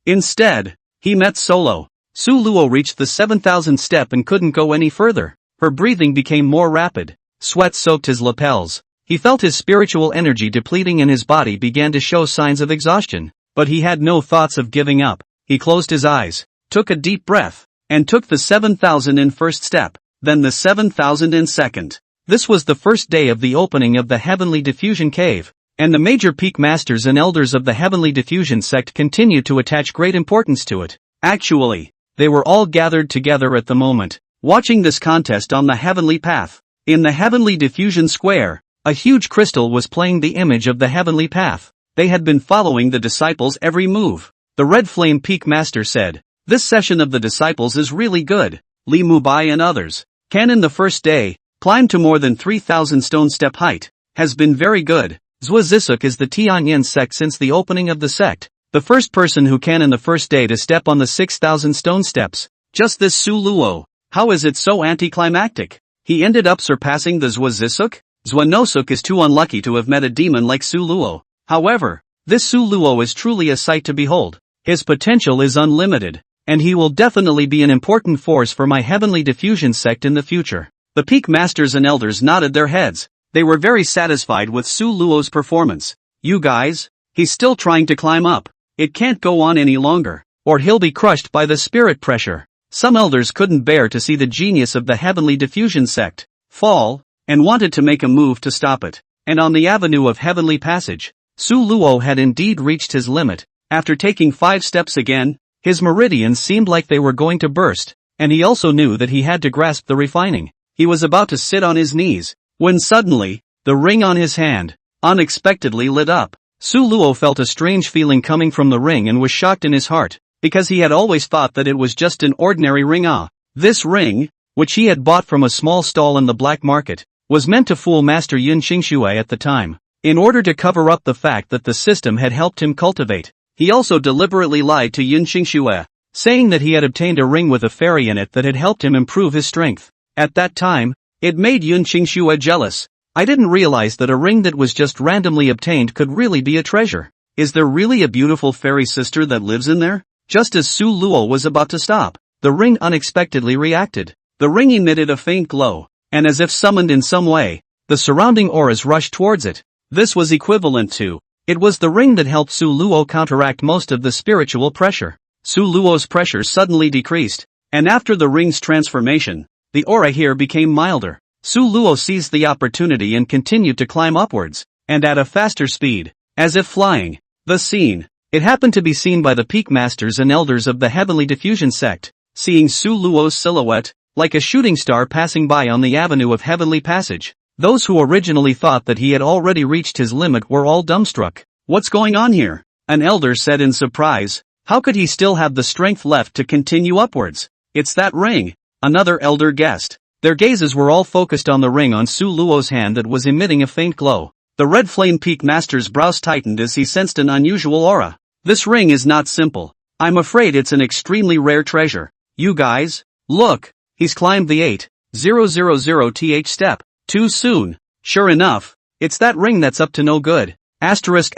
Instead, he met Solo. Su Luo reached the 7,000th step and couldn't go any further. Her breathing became more rapid. Sweat soaked his lapels. He felt his spiritual energy depleting and his body began to show signs of exhaustion. But he had no thoughts of giving up. He closed his eyes, took a deep breath, and took the 7,000 in first step, then the 7,000 in second. This was the first day of the opening of the Heavenly Diffusion Cave, and the major peak masters and elders of the Heavenly Diffusion Sect continued to attach great importance to it. Actually, they were all gathered together at the moment, watching this contest on the heavenly path. In the Heavenly Diffusion Square, a huge crystal was playing the image of the heavenly path. They had been following the disciples' every move. The Red Flame Peak Master said, "This session of the disciples is really good. Li Mubai and others, Qian in the first day, climbed to more than 3,000 stone step height, has been very good. Zhuozusuk is the Tianyin sect since the opening of the sect, the first person who can in the first day to step on the 6,000 stone steps. Just this Su Luo, how is it so anticlimactic? He ended up surpassing the Zhuozusuk? Zhuozusuk is too unlucky to have met a demon like Su Luo. However, this Su Luo is truly a sight to behold. His potential is unlimited, and he will definitely be an important force for my Heavenly Diffusion Sect in the future." The peak masters and elders nodded their heads. They were very satisfied with Su Luo's performance. You guys? He's still trying to climb up. It can't go on any longer, or he'll be crushed by the spirit pressure. Some elders couldn't bear to see the genius of the Heavenly Diffusion sect fall, and wanted to make a move to stop it. And on the avenue of Heavenly Passage, Su Luo had indeed reached his limit. After taking 5 steps again, his meridians seemed like they were going to burst, and he also knew that he had to grasp the refining. He was about to sit on his knees, when suddenly, the ring on his hand, unexpectedly lit up. Su Luo felt a strange feeling coming from the ring and was shocked in his heart, because he had always thought that it was just an ordinary ring. This ring, which he had bought from a small stall in the black market, was meant to fool Master Yun Qingxue at the time. In order to cover up the fact that the system had helped him cultivate, he also deliberately lied to Yun Qingxue, saying that he had obtained a ring with a fairy in it that had helped him improve his strength. At that time, it made Yun Qingxue jealous. I didn't realize that a ring that was just randomly obtained could really be a treasure. Is there really a beautiful fairy sister that lives in there? Just as Su Luo was about to stop, the ring unexpectedly reacted. The ring emitted a faint glow, and as if summoned in some way, the surrounding auras rushed towards it. This was equivalent to, it was the ring that helped Su Luo counteract most of the spiritual pressure. Su Luo's pressure suddenly decreased, and after the ring's transformation, the aura here became milder. Su Luo seized the opportunity and continued to climb upwards, and at a faster speed, as if flying. The scene. It happened to be seen by the peak masters and elders of the Heavenly Diffusion sect, seeing Su Luo's silhouette, like a shooting star passing by on the avenue of Heavenly Passage. Those who originally thought that he had already reached his limit were all dumbstruck. What's going on here? An elder said in surprise. How could he still have the strength left to continue upwards? It's that ring, another elder guessed. Their gazes were all focused on the ring on Su Luo's hand that was emitting a faint glow. The Red Flame Peak Master's brows tightened as he sensed an unusual aura. This ring is not simple. I'm afraid it's an extremely rare treasure. You guys? Look, he's climbed the 8,000th step. Too soon. Sure enough, it's that ring that's up to no good. Asterisk.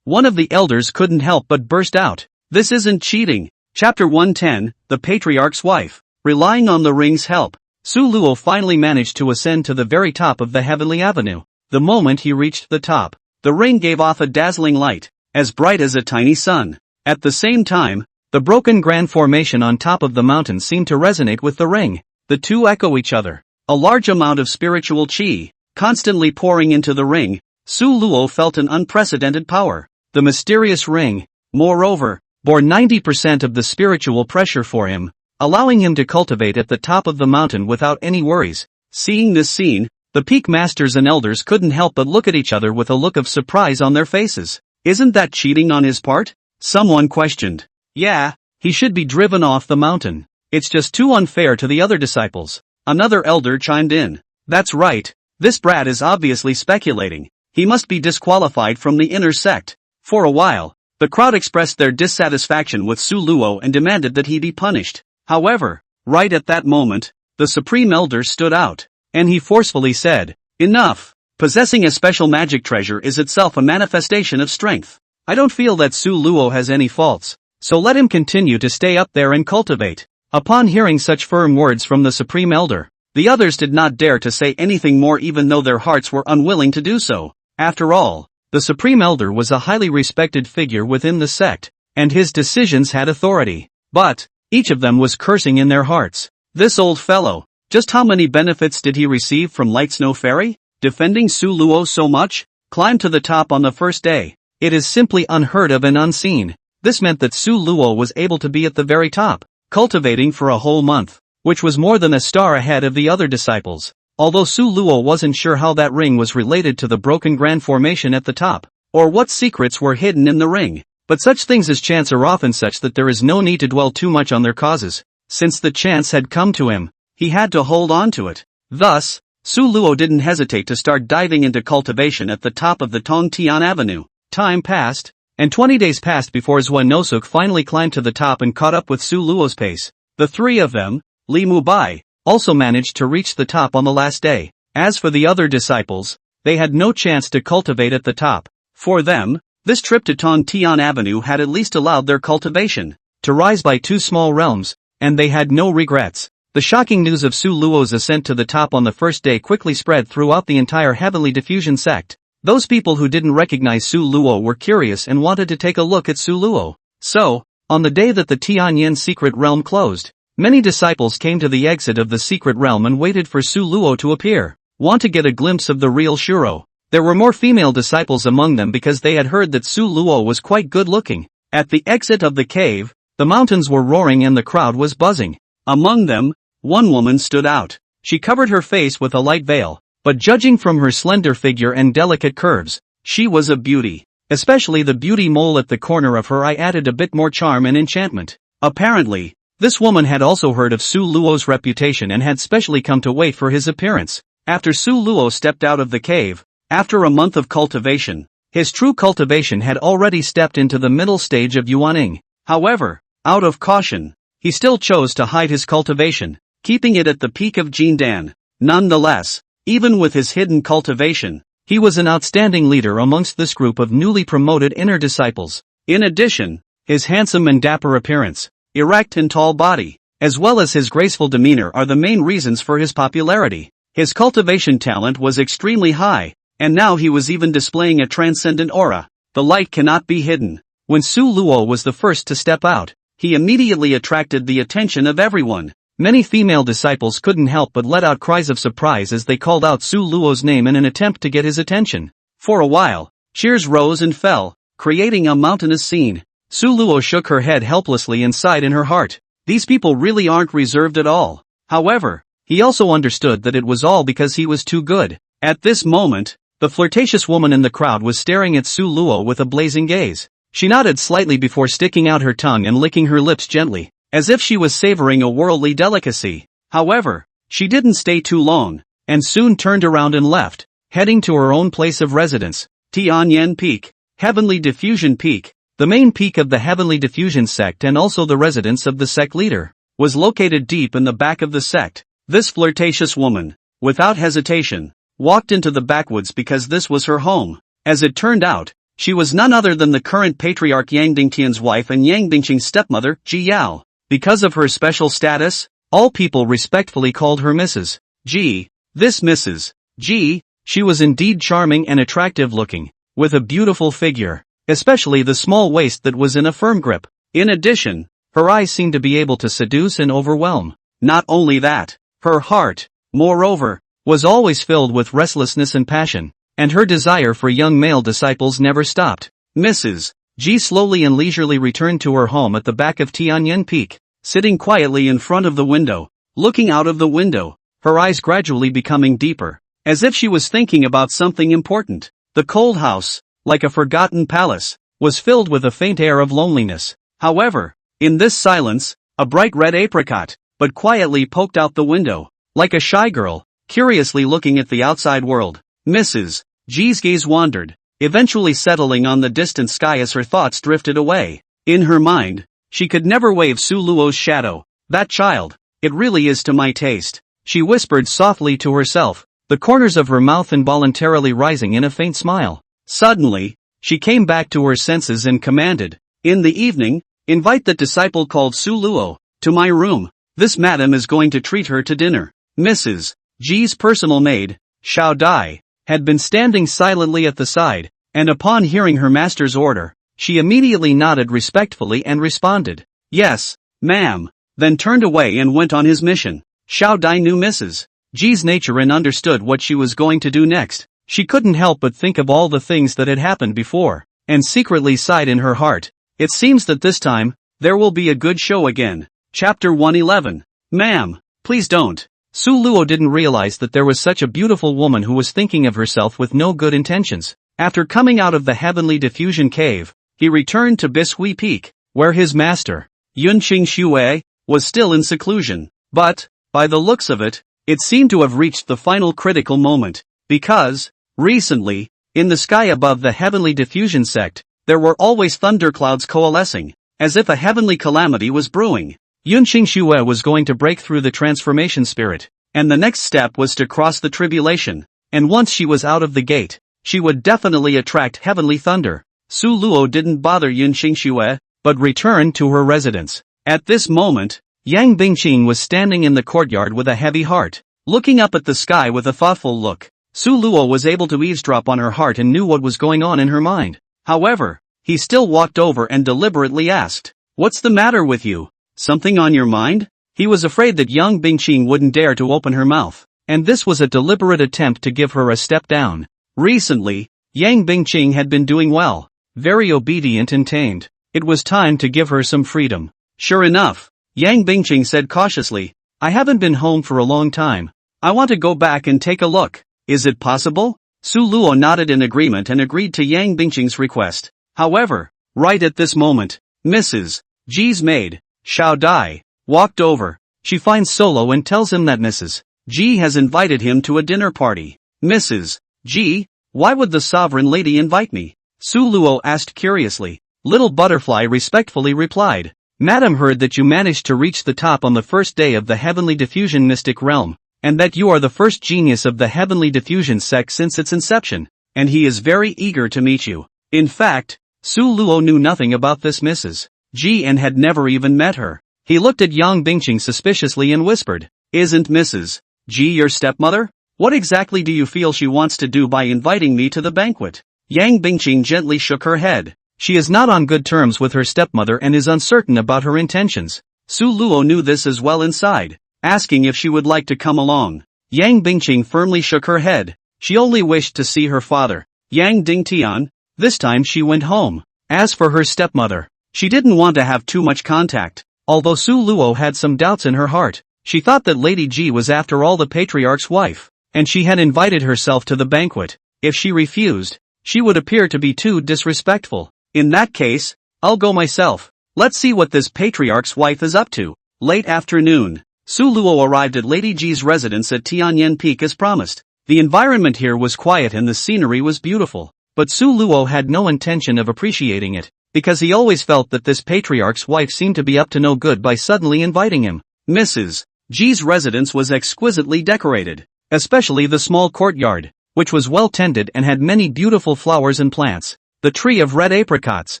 One of the elders couldn't help but burst out. This isn't cheating. Chapter 110, The Patriarch's Wife. Relying on the ring's help, Su Luo finally managed to ascend to the very top of the Heavenly Avenue. The moment he reached the top, the ring gave off a dazzling light, as bright as a tiny sun. At the same time, the broken grand formation on top of the mountain seemed to resonate with the ring. The two echo each other. A large amount of spiritual qi, constantly pouring into the ring. Su Luo felt an unprecedented power. The mysterious ring, moreover, bore 90% of the spiritual pressure for him, allowing him to cultivate at the top of the mountain without any worries. Seeing this scene, the peak masters and elders couldn't help but look at each other with a look of surprise on their faces. Isn't that cheating on his part? Someone questioned. Yeah, he should be driven off the mountain. It's just too unfair to the other disciples. Another elder chimed in. That's right, this brat is obviously speculating. He must be disqualified from the inner sect. For a while, the crowd expressed their dissatisfaction with Su Luo and demanded that he be punished. However, right at that moment, the Supreme Elder stood out, and he forcefully said, Enough! Possessing a special magic treasure is itself a manifestation of strength. I don't feel that Su Luo has any faults, so let him continue to stay up there and cultivate. Upon hearing such firm words from the Supreme Elder, the others did not dare to say anything more even though their hearts were unwilling to do so. After all, the Supreme Elder was a highly respected figure within the sect, and his decisions had authority. But, each of them was cursing in their hearts. This old fellow, just how many benefits did he receive from Light Snow Fairy? Defending Su Luo so much? Climbed to the top on the first day. It is simply unheard of and unseen. This meant that Su Luo was able to be at the very top, cultivating for a whole month, which was more than a star ahead of the other disciples. Although Su Luo wasn't sure how that ring was related to the broken grand formation at the top, or what secrets were hidden in the ring. But such things as chance are often such that there is no need to dwell too much on their causes. Since the chance had come to him, he had to hold on to it. Thus, Su Luo didn't hesitate to start diving into cultivation at the top of the Tongtian Avenue. Time passed, and 20 days passed before Zhuan Nosuk finally climbed to the top and caught up with Su Luo's pace. The three of them, Li Mubai, also managed to reach the top on the last day. As for the other disciples, they had no chance to cultivate at the top. For them, this trip to Tongtian Avenue had at least allowed their cultivation to rise by 2 small realms, and they had no regrets. The shocking news of Su Luo's ascent to the top on the first day quickly spread throughout the entire Heavenly Diffusion sect. Those people who didn't recognize Su Luo were curious and wanted to take a look at Su Luo. So, on the day that the Tianyan secret realm closed, many disciples came to the exit of the secret realm and waited for Su Luo to appear. Want to get a glimpse of the real Shuro? There were more female disciples among them because they had heard that Su Luo was quite good looking. At the exit of the cave, the mountains were roaring and the crowd was buzzing. Among them, one woman stood out. She covered her face with a light veil, but judging from her slender figure and delicate curves, she was a beauty. Especially the beauty mole at the corner of her eye added a bit more charm and enchantment. Apparently, this woman had also heard of Su Luo's reputation and had specially come to wait for his appearance. After Su Luo stepped out of the cave, after a month of cultivation, his true cultivation had already stepped into the middle stage of yuaning. However, out of caution, he still chose to hide his cultivation, keeping it at the peak of Jindan. Nonetheless, even with his hidden cultivation, he was an outstanding leader amongst this group of newly promoted inner disciples. In addition, his handsome and dapper appearance, erect and tall body, as well as his graceful demeanor are the main reasons for his popularity. His cultivation talent was extremely high, and now he was even displaying a transcendent aura. The light cannot be hidden. When Su Luo was the first to step out, he immediately attracted the attention of everyone. Many female disciples couldn't help but let out cries of surprise as they called out Su Luo's name in an attempt to get his attention. For a while, cheers rose and fell, creating a mountainous scene. Su Luo shook her head helplessly and sighed in her heart. These people really aren't reserved at all. However, he also understood that it was all because he was too good. At this moment, the flirtatious woman in the crowd was staring at Su Luo with a blazing gaze. She nodded slightly before sticking out her tongue and licking her lips gently, as if she was savoring a worldly delicacy. However, she didn't stay too long, and soon turned around and left, heading to her own place of residence, Tianyan Peak, Heavenly Diffusion Peak. The main peak of the Heavenly Diffusion sect and also the residence of the sect leader, was located deep in the back of the sect. This flirtatious woman, without hesitation, walked into the backwoods because this was her home. As it turned out, she was none other than the current patriarch Yang Dingtian's wife and Yang Dingqing's stepmother, Ji Yao. Because of her special status, all people respectfully called her Mrs. Ji. This Mrs. Ji, she was indeed charming and attractive looking, with a beautiful figure, especially the small waist that was in a firm grip. In addition, her eyes seemed to be able to seduce and overwhelm. Not only that, her heart, moreover, was always filled with restlessness and passion, and her desire for young male disciples never stopped. Mrs. Ji slowly and leisurely returned to her home at the back of Tianyan Peak, sitting quietly in front of the window, looking out of the window, her eyes gradually becoming deeper, as if she was thinking about something important. The cold house, like a forgotten palace, was filled with a faint air of loneliness. However, in this silence, a bright red apricot, but quietly poked out the window, like a shy girl, curiously looking at the outside world. Mrs. Ji's gaze wandered, eventually settling on the distant sky as her thoughts drifted away. In her mind, she could never wave Su Luo's shadow. That child, it really is to my taste, she whispered softly to herself, the corners of her mouth involuntarily rising in a faint smile. Suddenly, she came back to her senses and commanded, in the evening, invite that disciple called Su Luo, to my room. This madam is going to treat her to dinner. Mrs. Ji's personal maid, Xiao Dai, had been standing silently at the side, and upon hearing her master's order, she immediately nodded respectfully and responded, yes, ma'am, then turned away and went on his mission. Xiao Dai knew Mrs. Ji's nature and understood what she was going to do next. She couldn't help but think of all the things that had happened before, and secretly sighed in her heart. It seems that this time, there will be a good show again. Chapter 111. Ma'am, please don't. Su Luo didn't realize that there was such a beautiful woman who was thinking of herself with no good intentions. After coming out of the Heavenly Diffusion Cave, he returned to Bishui Peak, where his master, Yunqing Xue, was still in seclusion. But, by the looks of it, it seemed to have reached the final critical moment, because, recently, in the sky above the Heavenly Diffusion sect, there were always thunderclouds coalescing, as if a heavenly calamity was brewing. Yunqing Xue was going to break through the transformation spirit, and the next step was to cross the tribulation, and once she was out of the gate, she would definitely attract heavenly thunder. Su Luo didn't bother Yunqing Xue, but returned to her residence. At this moment, Yang Bingqing was standing in the courtyard with a heavy heart, looking up at the sky with a thoughtful look. Su Luo was able to eavesdrop on her heart and knew what was going on in her mind. However, he still walked over and deliberately asked, "What's the matter with you? Something on your mind?" He was afraid that young Bingqing wouldn't dare to open her mouth, and this was a deliberate attempt to give her a step down. Recently, Yang Bingqing had been doing well, very obedient and tamed. It was time to give her some freedom. Sure enough, Yang Bingqing said cautiously, "I haven't been home for a long time. I want to go back and take a look. Is it possible?" Su Luo nodded in agreement and agreed to Yang Bingqing's request. However, right at this moment, Mrs. Ji's maid, Xiao Dai, walked over. She finds Solo and tells him that Mrs. Ji has invited him to a dinner party. "Mrs. Ji, why would the sovereign lady invite me?" Su Luo asked curiously. Little Butterfly respectfully replied, "Madam heard that you managed to reach the top on the first day of the Heavenly Diffusion Mystic Realm, and that you are the first genius of the Heavenly Diffusion Sect since its inception, and he is very eager to meet you." In fact, Su Luo knew nothing about this Mrs. Ji and had never even met her. He looked at Yang Bingqing suspiciously and whispered, "Isn't Mrs. Ji your stepmother? What exactly do you feel she wants to do by inviting me to the banquet?" Yang Bingqing gently shook her head. She is not on good terms with her stepmother and is uncertain about her intentions. Su Luo knew this as well inside, asking if she would like to come along. Yang Bingqing firmly shook her head. She only wished to see her father, Yang Dingtian. This time she went home. As for her stepmother, she didn't want to have too much contact. Although Su Luo had some doubts in her heart, she thought that Lady Ji was after all the patriarch's wife, and she had invited herself to the banquet. If she refused, she would appear to be too disrespectful. In that case, I'll go myself. Let's see what this patriarch's wife is up to. Late afternoon, Su Luo arrived at Lady Ji's residence at Tianyan Peak as promised. The environment here was quiet and the scenery was beautiful, but Su Luo had no intention of appreciating it, because he always felt that this patriarch's wife seemed to be up to no good by suddenly inviting him. Mrs. Ji's residence was exquisitely decorated, especially the small courtyard, which was well tended and had many beautiful flowers and plants. The tree of red apricots,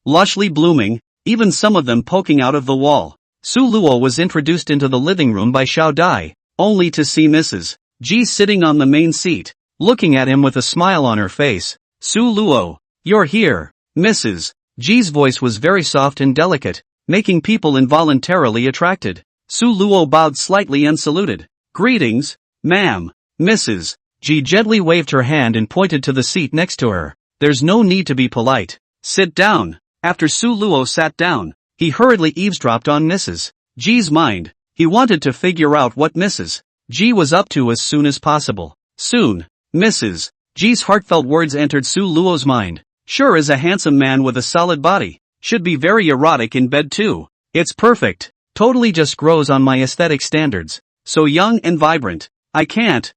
lushly blooming, even some of them poking out of the wall. Su Luo was introduced into the living room by Xiao Dai, only to see Mrs. Ji sitting on the main seat, looking at him with a smile on her face. "Su Luo, you're here." Mrs. Ji's voice was very soft and delicate, making people involuntarily attracted. Su Luo bowed slightly and saluted. "Greetings, ma'am." Mrs. Ji gently waved her hand and pointed to the seat next to her. "There's no need to be polite. Sit down." After Su Luo sat down, he hurriedly eavesdropped on Mrs. Ji's mind. He wanted to figure out what Mrs. Ji was up to as soon as possible. Soon, Mrs. Ji's heartfelt words entered Su Luo's mind. "Sure is a handsome man with a solid body. Should be very erotic in bed too. It's perfect. Totally just grows on my aesthetic standards. So young and vibrant. I can't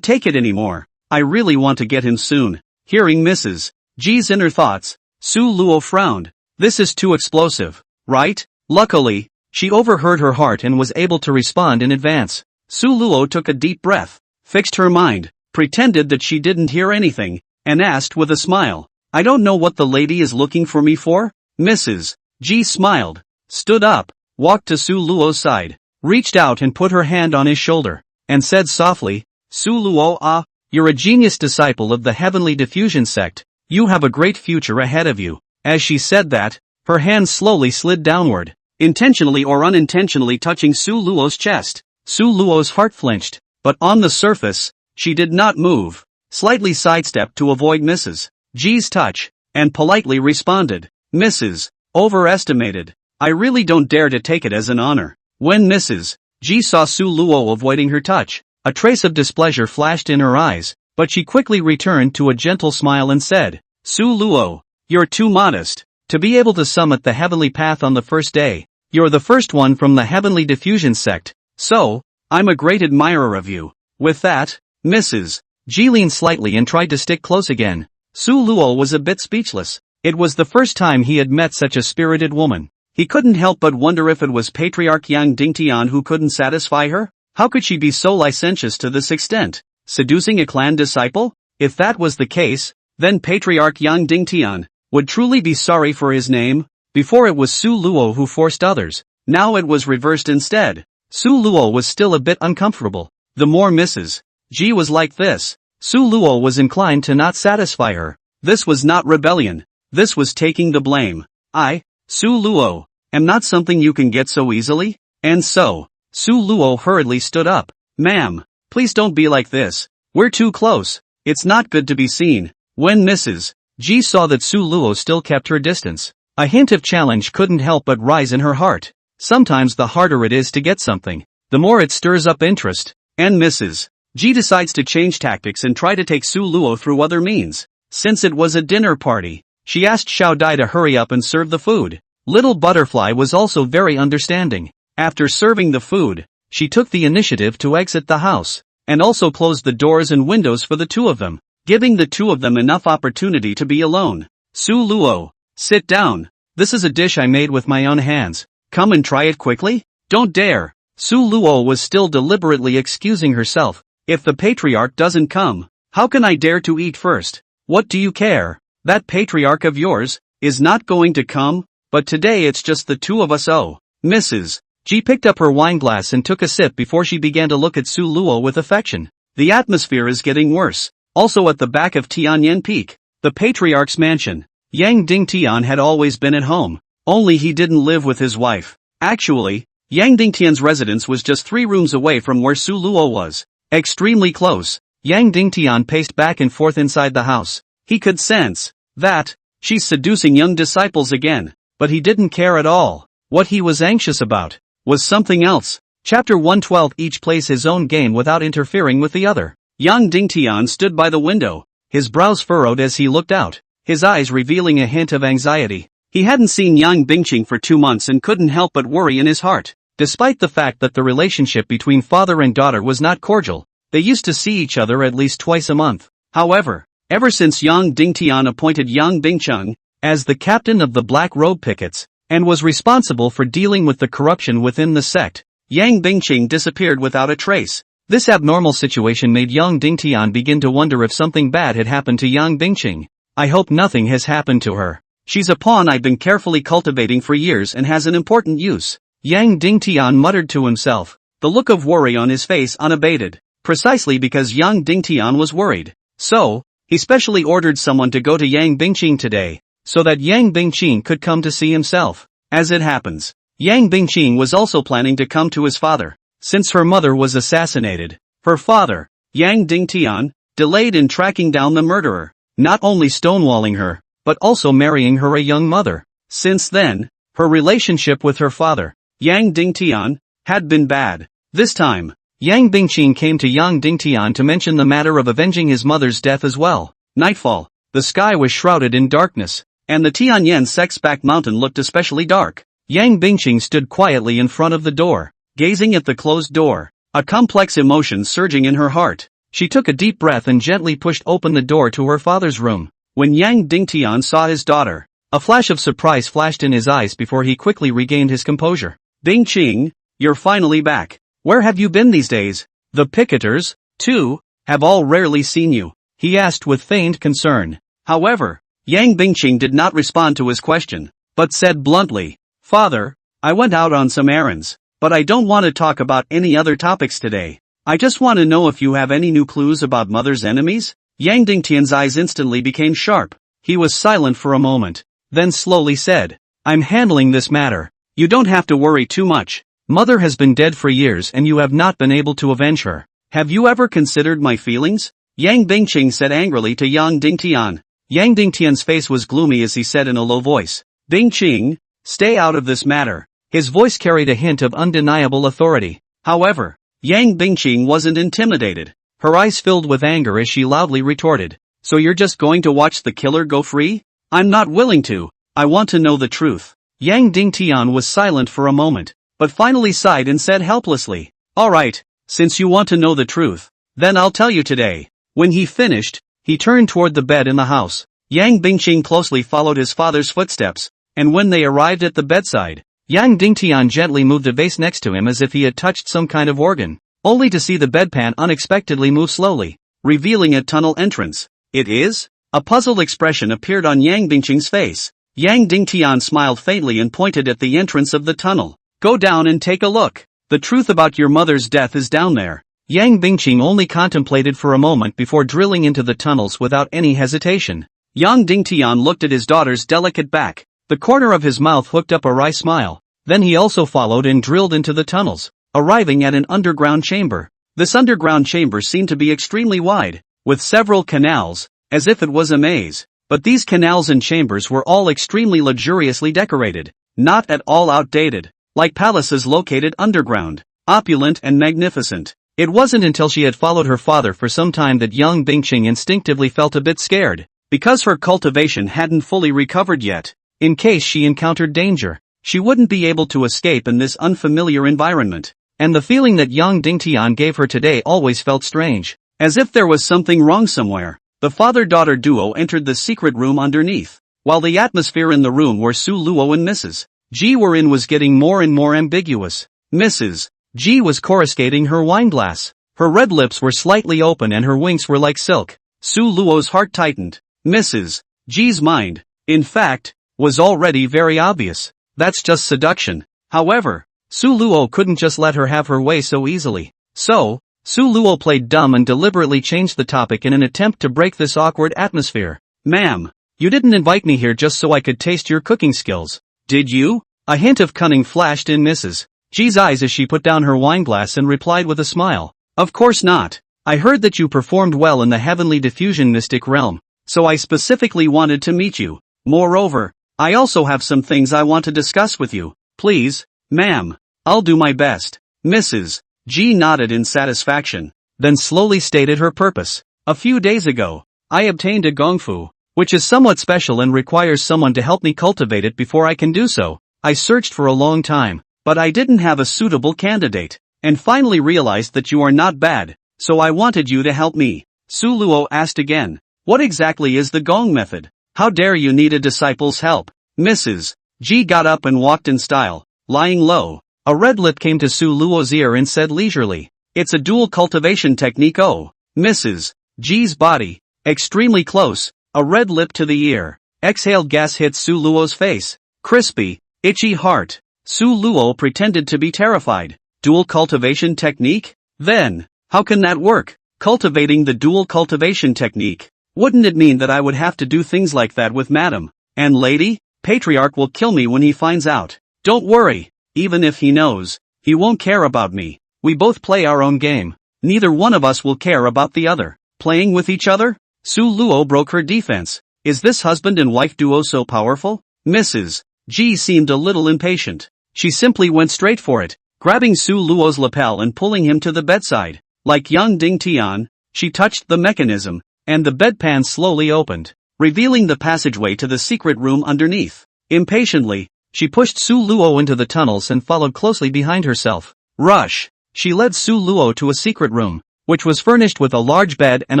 take it anymore. I really want to get him soon." Hearing Mrs. Ji's inner thoughts, Su Luo frowned. This is too explosive, right? Luckily, she overheard her heart and was able to respond in advance. Su Luo took a deep breath, fixed her mind, pretended that she didn't hear anything, and asked with a smile, "I don't know what the lady is looking for me for?" Mrs. Ji smiled, stood up, walked to Su Luo's side, reached out and put her hand on his shoulder, and said softly, "Su Luo, you're a genius disciple of the Heavenly Diffusion Sect. You have a great future ahead of you." As she said that, her hand slowly slid downward, intentionally or unintentionally touching Su Luo's chest. Su Luo's heart flinched, but on the surface, she did not move, slightly sidestepped to avoid Mrs. Ji's touch, and politely responded, "Mrs. Overestimated. I really don't dare to take it as an honor." When Mrs. Ji saw Su Luo avoiding her touch, a trace of displeasure flashed in her eyes, but she quickly returned to a gentle smile and said, "Su Luo, you're too modest to be able to summit the heavenly path on the first day. You're the first one from the Heavenly Diffusion Sect, so I'm a great admirer of you." With that, Mrs. Ji leaned slightly and tried to stick close again. Su Luo was a bit speechless. It was the first time he had met such a spirited woman. He couldn't help but wonder if it was Patriarch Yang Dingtian who couldn't satisfy her. How could she be so licentious to this extent, seducing a clan disciple? If that was the case, then Patriarch Yang Dingtian would truly be sorry for his name. Before it was Su Luo who forced others, Now it was reversed instead. Su Luo was still a bit uncomfortable. The more Mrs. G was like this, Su Luo was inclined to not satisfy her. This was not rebellion. This was taking the blame. I, Su Luo, am not something you can get so easily? And so, Su Luo hurriedly stood up. Ma'am, please don't be like this. We're too close. It's not good to be seen. When Mrs. G saw that Su Luo still kept her distance, a hint of challenge couldn't help but rise in her heart. Sometimes the harder it is to get something, the more it stirs up interest, and Mrs. G decides to change tactics and try to take Su Luo through other means. Since it was a dinner party, she asked Xiao Dai to hurry up and serve the food. Little Butterfly was also very understanding. After serving the food, she took the initiative to exit the house, and also closed the doors and windows for the two of them, giving the two of them enough opportunity to be alone. Su Luo, sit down. This is a dish I made with my own hands. Come and try it quickly? Don't dare. Su Luo was still deliberately excusing herself. If the patriarch doesn't come, how can I dare to eat first? What do you care? That patriarch of yours is not going to come, but today it's just the two of us. Oh. Mrs. G picked up her wineglass and took a sip before she began to look at Su Luo with affection. The atmosphere is getting worse. Also at the back of Tianyan Peak, the patriarch's mansion, Yang Dingtian had always been at home, only he didn't live with his wife. Actually, Yang Dingtian's residence was just 3 rooms away from where Su Luo was. Extremely close. Yang Dingtian paced back and forth inside the house. He could sense that she's seducing young disciples again, but he didn't care at all. What he was anxious about was something else. Chapter 112. Each plays his own game without interfering with the other. Yang Dingtian stood by the window, his brows furrowed as he looked out, his eyes revealing a hint of anxiety. He hadn't seen Yang Bingqing for 2 months and couldn't help but worry in his heart. Despite the fact that the relationship between father and daughter was not cordial, they used to see each other at least twice a month. However, ever since Yang Dingtian appointed Yang Bingcheng as the captain of the Black Robe Pickets, and was responsible for dealing with the corruption within the sect, Yang Bingqing disappeared without a trace. This abnormal situation made Yang Dingtian begin to wonder if something bad had happened to Yang Bingqing. I hope nothing has happened to her. She's a pawn I've been carefully cultivating for years and has an important use. Yang Dingtian muttered to himself, the look of worry on his face unabated, precisely because Yang Dingtian was worried. So, he specially ordered someone to go to Yang Bingqing today, so that Yang Bingqing could come to see himself. As it happens, Yang Bingqing was also planning to come to his father. Since her mother was assassinated, her father, Yang Dingtian, delayed in tracking down the murderer, not only stonewalling her, but also marrying her a young mother. Since then, her relationship with her father, Yang Dingtian, had been bad. This time, Yang Bingqing came to Yang Dingtian to mention the matter of avenging his mother's death as well. Nightfall, the sky was shrouded in darkness, and the Tianyan Sect's back mountain looked especially dark. Yang Bingqing stood quietly in front of the door, gazing at the closed door, a complex emotion surging in her heart. She took a deep breath and gently pushed open the door to her father's room. When Yang Dingtian saw his daughter, a flash of surprise flashed in his eyes before he quickly regained his composure. Bingqing, you're finally back. Where have you been these days? The picketers, too, have all rarely seen you, he asked with feigned concern. However, Yang Bingqing did not respond to his question, but said bluntly, Father, I went out on some errands, but I don't want to talk about any other topics today. I just want to know if you have any new clues about mother's enemies? Yang Dingtian's eyes instantly became sharp. He was silent for a moment, then slowly said, I'm handling this matter. You don't have to worry too much. Mother has been dead for years and you have not been able to avenge her. Have you ever considered my feelings? Yang Bingqing said angrily to Yang Dingtian. Yang Dingtian's face was gloomy as he said in a low voice, Bingqing, stay out of this matter. His voice carried a hint of undeniable authority. However, Yang Bingqing wasn't intimidated. Her eyes filled with anger as she loudly retorted, so you're just going to watch the killer go free? I'm not willing to. I want to know the truth. Yang Dingtian was silent for a moment, but finally sighed and said helplessly, Alright, since you want to know the truth, then I'll tell you today. When he finished, he turned toward the bed in the house. Yang Bingqing closely followed his father's footsteps, and when they arrived at the bedside, Yang Dingtian gently moved a vase next to him as if he had touched some kind of organ, only to see the bedpan unexpectedly move slowly, revealing a tunnel entrance. It is? A puzzled expression appeared on Yang Bingqing's face. Yang Dingtian smiled faintly and pointed at the entrance of the tunnel. Go down and take a look. The truth about your mother's death is down there. Yang Bingqing only contemplated for a moment before drilling into the tunnels without any hesitation. Yang Dingtian looked at his daughter's delicate back. The corner of his mouth hooked up a wry smile. Then he also followed and drilled into the tunnels, arriving at an underground chamber. This underground chamber seemed to be extremely wide, with several canals, as if it was a maze. But these canals and chambers were all extremely luxuriously decorated, not at all outdated, like palaces located underground, opulent and magnificent. It wasn't until she had followed her father for some time that young Bingqing instinctively felt a bit scared, because her cultivation hadn't fully recovered yet. In case she encountered danger, she wouldn't be able to escape in this unfamiliar environment. And the feeling that young Dingtian gave her today always felt strange, as if there was something wrong somewhere. The father-daughter duo entered the secret room underneath, while the atmosphere in the room where Su Luo and Mrs. Ji were in was getting more and more ambiguous. Mrs. Ji was coruscating her wine glass. Her red lips were slightly open and her winks were like silk. Su Luo's heart tightened. Mrs. Ji's mind, in fact, was already very obvious. That's just seduction. However, Su Luo couldn't just let her have her way so easily. So, Su Luo played dumb and deliberately changed the topic in an attempt to break this awkward atmosphere. Ma'am, you didn't invite me here just so I could taste your cooking skills, did you? A hint of cunning flashed in Mrs. Ji's eyes as she put down her wineglass and replied with a smile. Of course not. I heard that you performed well in the heavenly diffusion mystic realm, so I specifically wanted to meet you. Moreover, I also have some things I want to discuss with you. Please, ma'am, I'll do my best. Mrs. Ji nodded in satisfaction, then slowly stated her purpose. A few days ago, I obtained a gongfu, which is somewhat special and requires someone to help me cultivate it before I can do so. I searched for a long time, but I didn't have a suitable candidate, and finally realized that you are not bad, so I wanted you to help me. Su Luo asked again, what exactly is the gong method? How dare you need a disciple's help? Mrs. Ji got up and walked in style, lying low. A red lip came to Su Luo's ear and said leisurely, it's a dual cultivation technique. Oh, Mrs. Ji's body, extremely close, a red lip to the ear. Exhaled gas hit Su Luo's face. Crispy, itchy heart. Su Luo pretended to be terrified. Dual cultivation technique? Then, how can that work? Cultivating the dual cultivation technique. Wouldn't it mean that I would have to do things like that with Madam and Lady? Patriarch will kill me when he finds out. Don't worry, even if he knows, he won't care about me. We both play our own game. Neither one of us will care about the other. Playing with each other? Su Luo broke her defense. Is this husband and wife duo so powerful? Mrs. Ji seemed a little impatient. She simply went straight for it, grabbing Su Luo's lapel and pulling him to the bedside. Like young Ding Tian, she touched the mechanism, and the bedpan slowly opened, revealing the passageway to the secret room underneath. Impatiently, she pushed Su Luo into the tunnels and followed closely behind herself. Rush! She led Su Luo to a secret room, which was furnished with a large bed and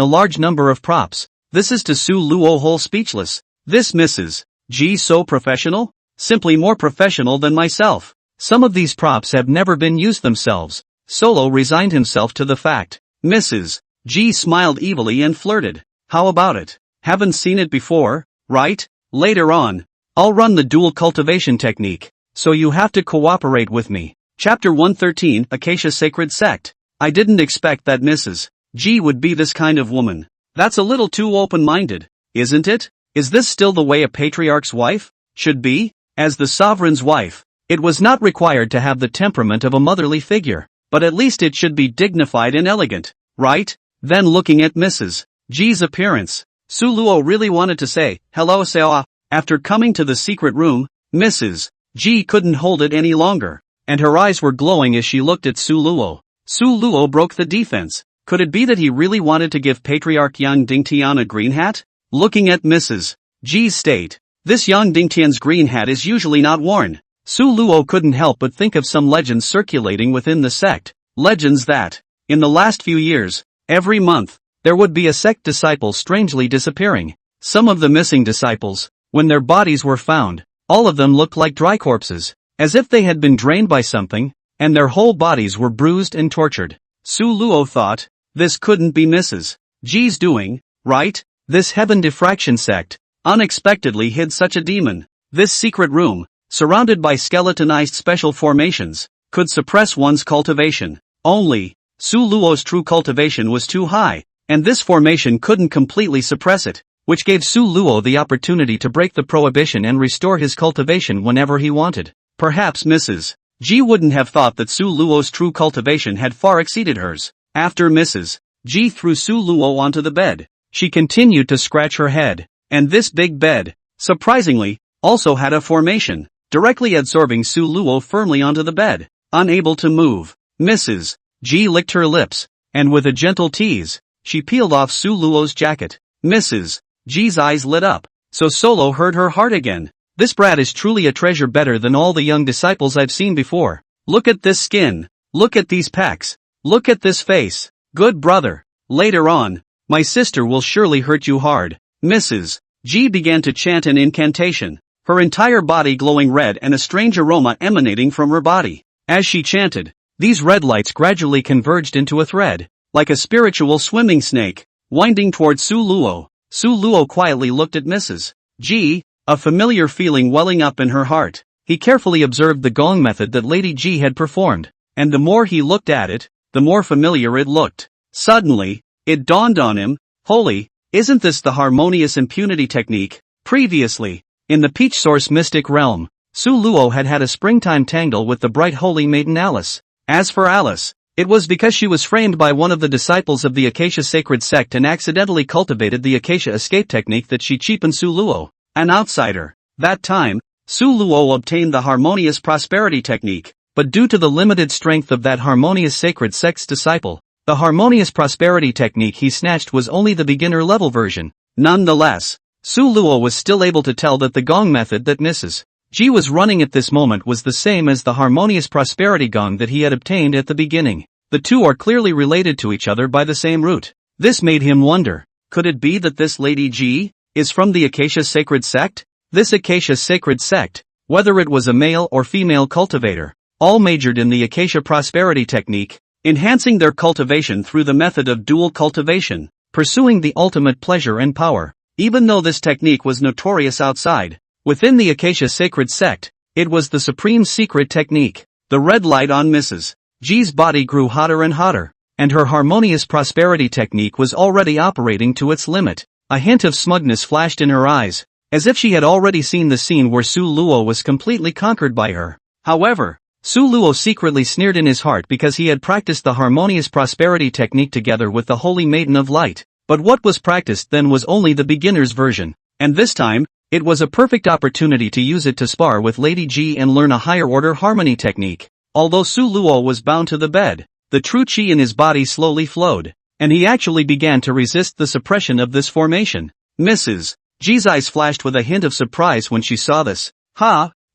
a large number of props. This is to Su Luo whole speechless. This Mrs. Ji so professional? Simply more professional than myself. Some of these props have never been used themselves. Solo resigned himself to the fact. Mrs. Ji smiled evilly and flirted. How about it? Haven't seen it before, right? Later on, I'll run the dual cultivation technique, so you have to cooperate with me. Chapter 113, Acacia Sacred Sect. I didn't expect that Mrs. Ji would be this kind of woman. That's a little too open-minded, isn't it? Is this still the way a patriarch's wife should be? As the sovereign's wife, it was not required to have the temperament of a motherly figure, but at least it should be dignified and elegant, right? Then looking at Mrs. Ji's appearance, Su Luo really wanted to say, hello Shawa. After coming to the secret room, Mrs. Ji couldn't hold it any longer, and her eyes were glowing as she looked at Su Luo. Su Luo broke the defense. Could it be that he really wanted to give Patriarch Yang Dingtian a green hat? Looking at Mrs. Ji's state, this Yang Dingtian's green hat is usually not worn. Su Luo couldn't help but think of some legends circulating within the sect. Legends that, in the last few years, every month, there would be a sect disciple strangely disappearing. Some of the missing disciples, when their bodies were found, all of them looked like dry corpses, as if they had been drained by something, and their whole bodies were bruised and tortured. Su Luo thought, this couldn't be Mrs. Ji's doing, right? This heaven diffraction sect unexpectedly hid such a demon. This secret room, surrounded by skeletonized special formations, could suppress one's cultivation. Only, Su Luo's true cultivation was too high, and this formation couldn't completely suppress it, which gave Su Luo the opportunity to break the prohibition and restore his cultivation whenever he wanted. Perhaps Mrs. G wouldn't have thought that Su Luo's true cultivation had far exceeded hers. After Mrs. G threw Su Luo onto the bed, she continued to scratch her head, and this big bed, surprisingly, also had a formation, directly absorbing Su Luo firmly onto the bed. Unable to move, Mrs. G licked her lips, and with a gentle tease, she peeled off Su Luo's jacket. Mrs. G's eyes lit up, so Solo heard her heart again. This brat is truly a treasure, better than all the young disciples I've seen before. Look at this skin, look at these pecs, look at this face. Good brother. Later on, my sister will surely hurt you hard. Mrs. G began to chant an incantation, her entire body glowing red and a strange aroma emanating from her body. As she chanted, these red lights gradually converged into a thread, like a spiritual swimming snake, winding toward Su Luo. Su Luo quietly looked at Mrs. G, a familiar feeling welling up in her heart. He carefully observed the gong method that Lady G had performed, and the more he looked at it, the more familiar it looked. Suddenly, it dawned on him, holy, isn't this the harmonious impunity technique? Previously, in the Peach Source mystic realm, Su Luo had had a springtime tangle with the bright holy maiden Alice. As for Alice, it was because she was framed by one of the disciples of the Acacia Sacred Sect and accidentally cultivated the Acacia escape technique that she cheapened Su Luo, an outsider. That time, Su Luo obtained the harmonious prosperity technique, but due to the limited strength of that harmonious sacred sect's disciple, the harmonious prosperity technique he snatched was only the beginner level version. Nonetheless, Su Luo was still able to tell that the gong method that Mrs. G was running at this moment was the same as the harmonious prosperity gong that he had obtained at the beginning. The two are clearly related to each other by the same root. This made him wonder, could it be that this Lady G is from the Acacia Sacred Sect? This Acacia Sacred Sect, whether it was a male or female cultivator, all majored in the Acacia prosperity technique, enhancing their cultivation through the method of dual cultivation, pursuing the ultimate pleasure and power. Even though this technique was notorious outside, within the Acacia Sacred Sect, it was the supreme secret technique. The red light on Mrs. G's body grew hotter and hotter, and her harmonious prosperity technique was already operating to its limit. A hint of smugness flashed in her eyes, as if she had already seen the scene where Su Luo was completely conquered by her. However, Su Luo secretly sneered in his heart because he had practiced the harmonious prosperity technique together with the Holy Maiden of Light. But what was practiced then was only the beginner's version, and this time, it was a perfect opportunity to use it to spar with Lady G and learn a higher order harmony technique. Although Su Luo was bound to the bed, the true qi in his body slowly flowed, and he actually began to resist the suppression of this formation. Mrs. G's eyes flashed with a hint of surprise when she saw this.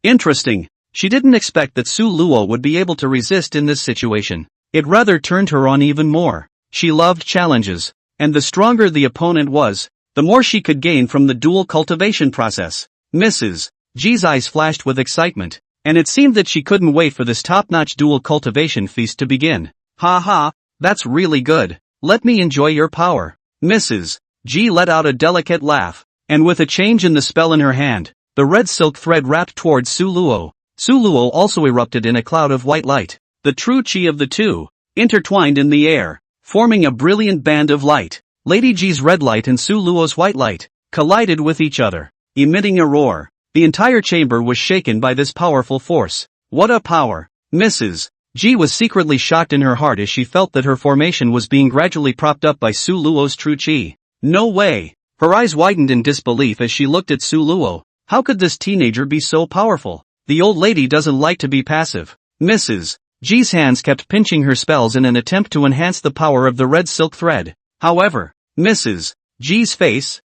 Interesting. She didn't expect that Su Luo would be able to resist in this situation. It rather turned her on even more. She loved challenges, and the stronger the opponent was, the more she could gain from the dual cultivation process. Mrs. G's eyes flashed with excitement, and it seemed that she couldn't wait for this top-notch dual cultivation feast to begin. That's really good. Let me enjoy your power. Mrs. G let out a delicate laugh, and with a change in the spell in her hand, the red silk thread wrapped towards Su Luo. Su Luo also erupted in a cloud of white light. The true qi of the two intertwined in the air, forming a brilliant band of light. Lady G's red light and Su Luo's white light collided with each other, emitting a roar. The entire chamber was shaken by this powerful force. What a power! Mrs. G was secretly shocked in her heart as she felt that her formation was being gradually propped up by Su Luo's true qi. No way! Her eyes widened in disbelief as she looked at Su Luo. How could this teenager be so powerful? The old lady doesn't like to be passive. Mrs. G's hands kept pinching her spells in an attempt to enhance the power of the red silk thread. However, Mrs. G's face,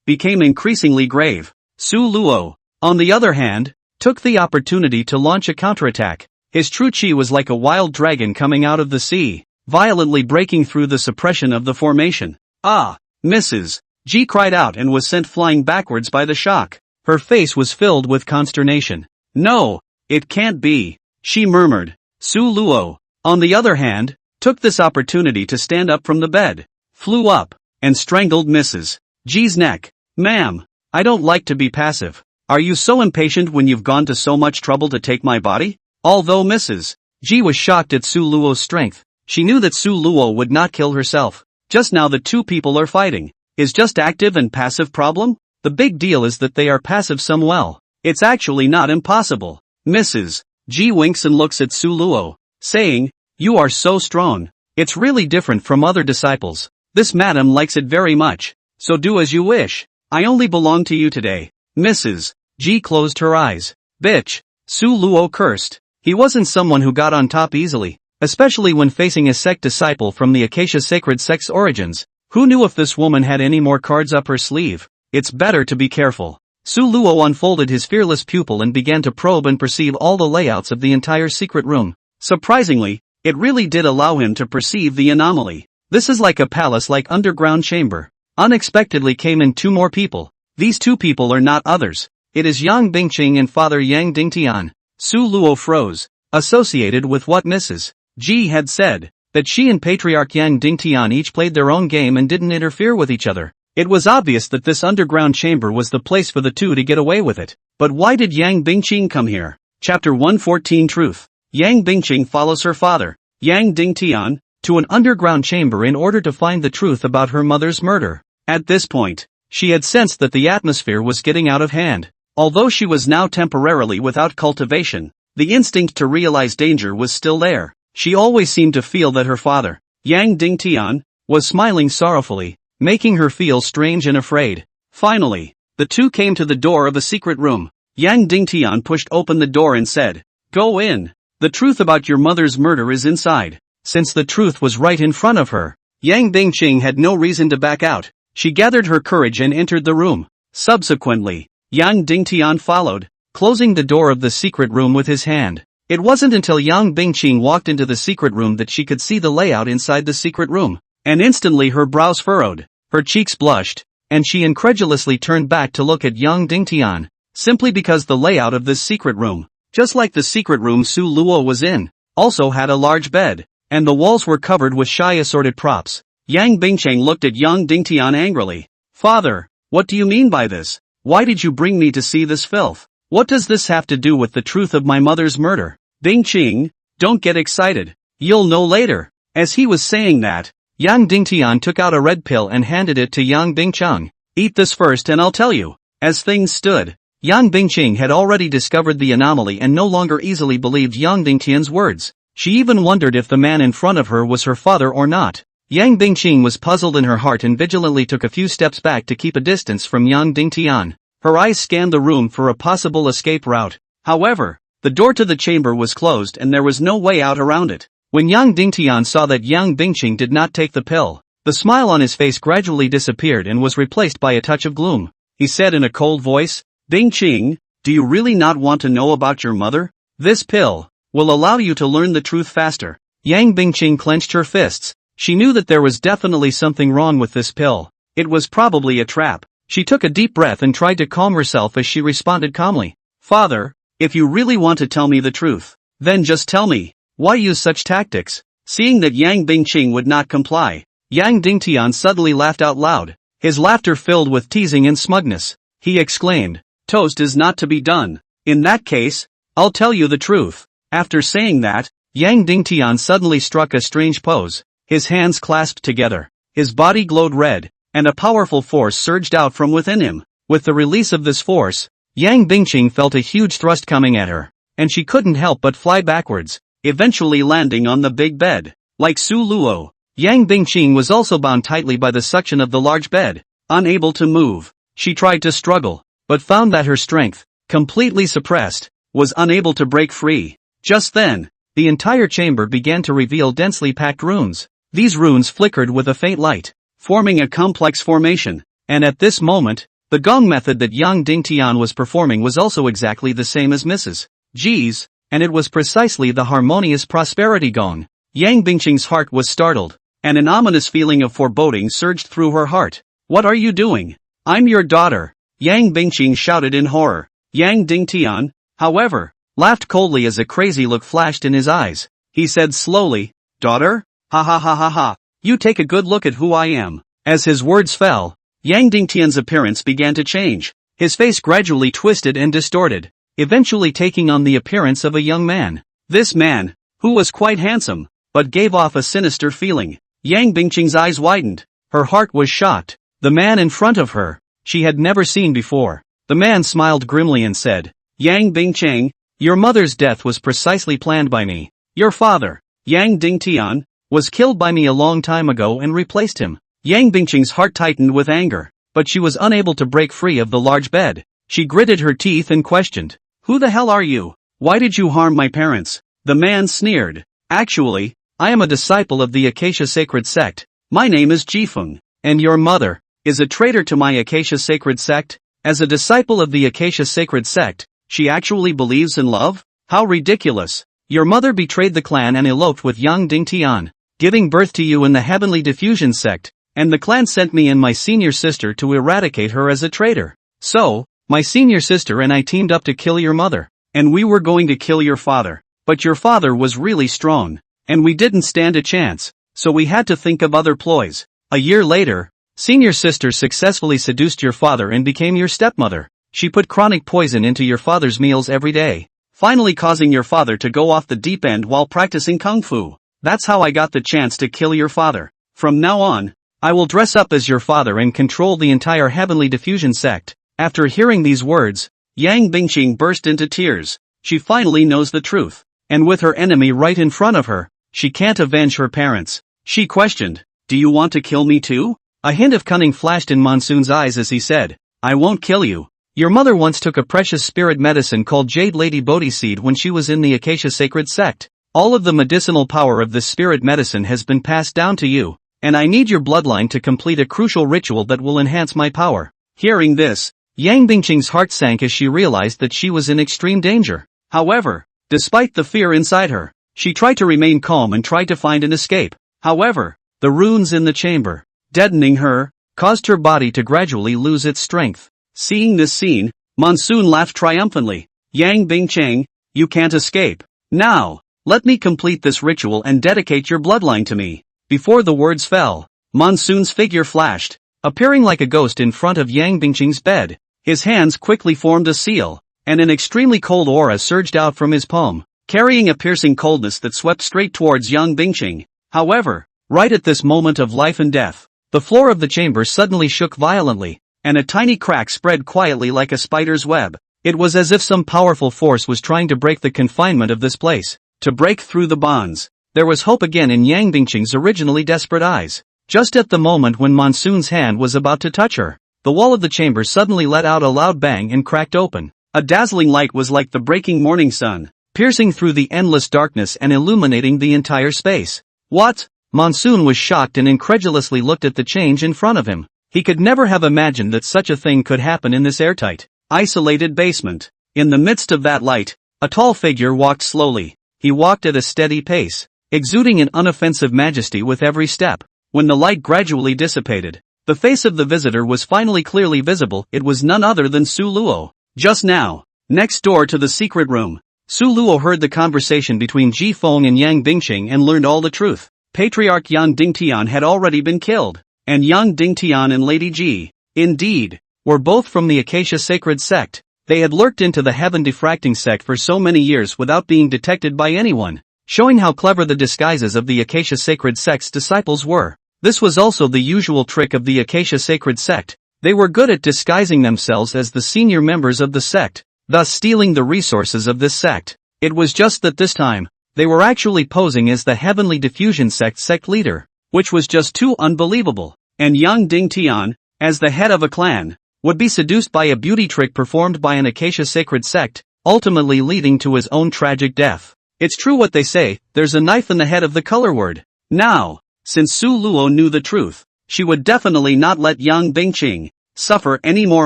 became increasingly grave. Su Luo, on the other hand, took the opportunity to launch a counterattack. His true qi was like a wild dragon coming out of the sea, violently breaking through the suppression of the formation. Mrs. G cried out and was sent flying backwards by the shock. Her face was filled with consternation. No, it can't be, she murmured. Su Luo, on the other hand, took this opportunity to stand up from the bed, flew up, and strangled Mrs. G's neck. Ma'am, I don't like to be passive. Are you so impatient when you've gone to so much trouble to take my body? Although Mrs. G was shocked at Su Luo's strength, she knew that Su Luo would not kill herself. Just now the two people are fighting. Is just active and passive problem? The big deal is that they are passive somewhat. It's actually not impossible. Mrs. G winks and looks at Su Luo, saying, "You are so strong. It's really different from other disciples. This madam likes it very much. So do as you wish. I only belong to you today." Mrs. G closed her eyes. Bitch. Su Luo cursed. He wasn't someone who got on top easily, especially when facing a sect disciple from the Acacia Sacred Sect's origins. Who knew if this woman had any more cards up her sleeve? It's better to be careful. Su Luo unfolded his fearless pupil and began to probe and perceive all the layouts of the entire secret room. Surprisingly, it really did allow him to perceive the anomaly. This is like a palace-like underground chamber. Unexpectedly came in two more people. These two people are not others. It is Yang Bingqing and Father Yang Dingtian. Su Luo froze, associated with what Mrs. G had said, that she and Patriarch Yang Dingtian each played their own game and didn't interfere with each other. It was obvious that this underground chamber was the place for the two to get away with it. But why did Yang Bingqing come here? Chapter 114 Truth. Yang Bingqing follows her father, Yang Dingtian, to an underground chamber in order to find the truth about her mother's murder. At this point, she had sensed that the atmosphere was getting out of hand. Although she was now temporarily without cultivation, the instinct to realize danger was still there. She always seemed to feel that her father, Yang Dingtian, was smiling sorrowfully, making her feel strange and afraid. Finally, the two came to the door of a secret room. Yang Dingtian pushed open the door and said, "Go in. The truth about your mother's murder is inside." Since the truth was right in front of her, Yang Bingqing had no reason to back out. She gathered her courage and entered the room. Subsequently, Yang Dingtian followed, closing the door of the secret room with his hand. It wasn't until Yang Bingqing walked into the secret room that she could see the layout inside the secret room, and instantly her brows furrowed, her cheeks blushed, and she incredulously turned back to look at Yang Dingtian, simply because the layout of this secret room, just like the secret room Su Luo was in, also had a large bed, and the walls were covered with shy assorted props. Yang Bingqing looked at Yang Dingtian angrily. "Father, what do you mean by this? Why did you bring me to see this filth? What does this have to do with the truth of my mother's murder?" "Bingqing, don't get excited. You'll know later." As he was saying that, Yang Dingtian took out a red pill and handed it to Yang Bingqing. "Eat this first and I'll tell you." As things stood, Yang Bingqing had already discovered the anomaly and no longer easily believed Yang Dingtian's words. She even wondered if the man in front of her was her father or not. Yang Bingqing was puzzled in her heart and vigilantly took a few steps back to keep a distance from Yang Dingtian. Her eyes scanned the room for a possible escape route. However, the door to the chamber was closed and there was no way out around it. When Yang Dingtian saw that Yang Bingqing did not take the pill, the smile on his face gradually disappeared and was replaced by a touch of gloom. He said in a cold voice, "Bingqing, do you really not want to know about your mother? This pill will allow you to learn the truth faster." Yang Bingqing clenched her fists. She knew that there was definitely something wrong with this pill. It was probably a trap. She took a deep breath and tried to calm herself as she responded calmly. "Father, if you really want to tell me the truth, then just tell me. Why use such tactics?" Seeing that Yang Bingqing would not comply, Yang Dingtian suddenly laughed out loud, his laughter filled with teasing and smugness. He exclaimed, "Toast is not to be done. In that case, I'll tell you the truth." After saying that, Yang Dingtian suddenly struck a strange pose. His hands clasped together, his body glowed red, and a powerful force surged out from within him. With the release of this force, Yang Bingqing felt a huge thrust coming at her, and she couldn't help but fly backwards, eventually landing on the big bed. Like Su Luo, Yang Bingqing was also bound tightly by the suction of the large bed. Unable to move, she tried to struggle, but found that her strength, completely suppressed, was unable to break free. Just then, the entire chamber began to reveal densely packed runes. These runes flickered with a faint light, forming a complex formation, and at this moment, the gong method that Yang Dingtian was performing was also exactly the same as Mrs. G's, and it was precisely the harmonious prosperity gong. Yang Bingqing's heart was startled, and an ominous feeling of foreboding surged through her heart. "What are you doing? I'm your daughter," Yang Bingqing shouted in horror. Yang Dingtian, however, laughed coldly as a crazy look flashed in his eyes. He said slowly, "Daughter? Ha ha ha ha ha. You take a good look at who I am." As his words fell, Yang Dingtian's appearance began to change. His face gradually twisted and distorted, eventually taking on the appearance of a young man. This man, who was quite handsome, but gave off a sinister feeling. Yang Bingqing's eyes widened. Her heart was shocked. The man in front of her, she had never seen before. The man smiled grimly and said, Yang Bingqing, your mother's death was precisely planned by me. Your father, Yang Dingtian, was killed by me a long time ago and replaced him. Yang Bingqing's heart tightened with anger, but she was unable to break free of the large bed. She gritted her teeth and questioned, Who the hell are you? Why did you harm my parents? The man sneered. Actually, I am a disciple of the Acacia Sacred Sect. My name is Jifeng, and your mother is a traitor to my Acacia Sacred Sect. As a disciple of the Acacia Sacred Sect, she actually believes in love? How ridiculous. Your mother betrayed the clan and eloped with young Dingtian, giving birth to you in the Heavenly Diffusion Sect, and the clan sent me and my senior sister to eradicate her as a traitor. So, my senior sister and I teamed up to kill your mother, and we were going to kill your father. But your father was really strong, and we didn't stand a chance, so we had to think of other ploys. A year later, senior sister successfully seduced your father and became your stepmother. She put chronic poison into your father's meals every day, finally causing your father to go off the deep end while practicing kung fu. That's how I got the chance to kill your father. From now on, I will dress up as your father and control the entire Heavenly Diffusion Sect. After hearing these words, Yang Bingqing burst into tears. She finally knows the truth. And with her enemy right in front of her, she can't avenge her parents. She questioned, Do you want to kill me too? A hint of cunning flashed in Monsoon's eyes as he said, I won't kill you. Your mother once took a precious spirit medicine called Jade Lady Bodhi Seed when she was in the Acacia Sacred Sect. All of the medicinal power of this spirit medicine has been passed down to you, and I need your bloodline to complete a crucial ritual that will enhance my power. Hearing this, Yang Bingqing's heart sank as she realized that she was in extreme danger. However, despite the fear inside her, she tried to remain calm and tried to find an escape. However, the runes in the chamber, deadening her, caused her body to gradually lose its strength. Seeing this scene, Monsoon laughed triumphantly. Yang Bingqing, you can't escape. Now, let me complete this ritual and dedicate your bloodline to me. Before the words fell, Monsoon's figure flashed, appearing like a ghost in front of Yang Bingqing's bed. His hands quickly formed a seal, and an extremely cold aura surged out from his palm, carrying a piercing coldness that swept straight towards Yang Bingqing. However, right at this moment of life and death, the floor of the chamber suddenly shook violently, and a tiny crack spread quietly like a spider's web. It was as if some powerful force was trying to break the confinement of this place. To break through the bonds, there was hope again in Yang Bingqing's originally desperate eyes. Just at the moment when Monsoon's hand was about to touch her, the wall of the chamber suddenly let out a loud bang and cracked open. A dazzling light was like the breaking morning sun, piercing through the endless darkness and illuminating the entire space. What? Monsoon was shocked and incredulously looked at the change in front of him. He could never have imagined that such a thing could happen in this airtight, isolated basement. In the midst of that light, a tall figure walked slowly. He walked at a steady pace, exuding an unoffensive majesty with every step. When the light gradually dissipated, the face of the visitor was finally clearly visible. It was none other than Su Luo. Just now, next door to the secret room, Su Luo heard the conversation between Ji Feng and Yang Bingqing and learned all the truth. Patriarch Yang Dingtian had already been killed, and Yang Dingtian and Lady Ji, indeed, were both from the Acacia Sacred Sect. They had lurked into the Heaven Diffracting Sect for so many years without being detected by anyone, showing how clever the disguises of the Acacia Sacred Sect's disciples were. This was also the usual trick of the Acacia Sacred Sect. They were good at disguising themselves as the senior members of the sect, thus stealing the resources of this sect. It was just that this time, they were actually posing as the Heavenly Diffusion sect leader, which was just too unbelievable. And Yang Dingtian, as the head of a clan, would be seduced by a beauty trick performed by an Acacia Sacred Sect, ultimately leading to his own tragic death. It's true what they say, there's a knife in the head of the color word. Now, since Su Luo knew the truth, she would definitely not let Yang Bingqing suffer any more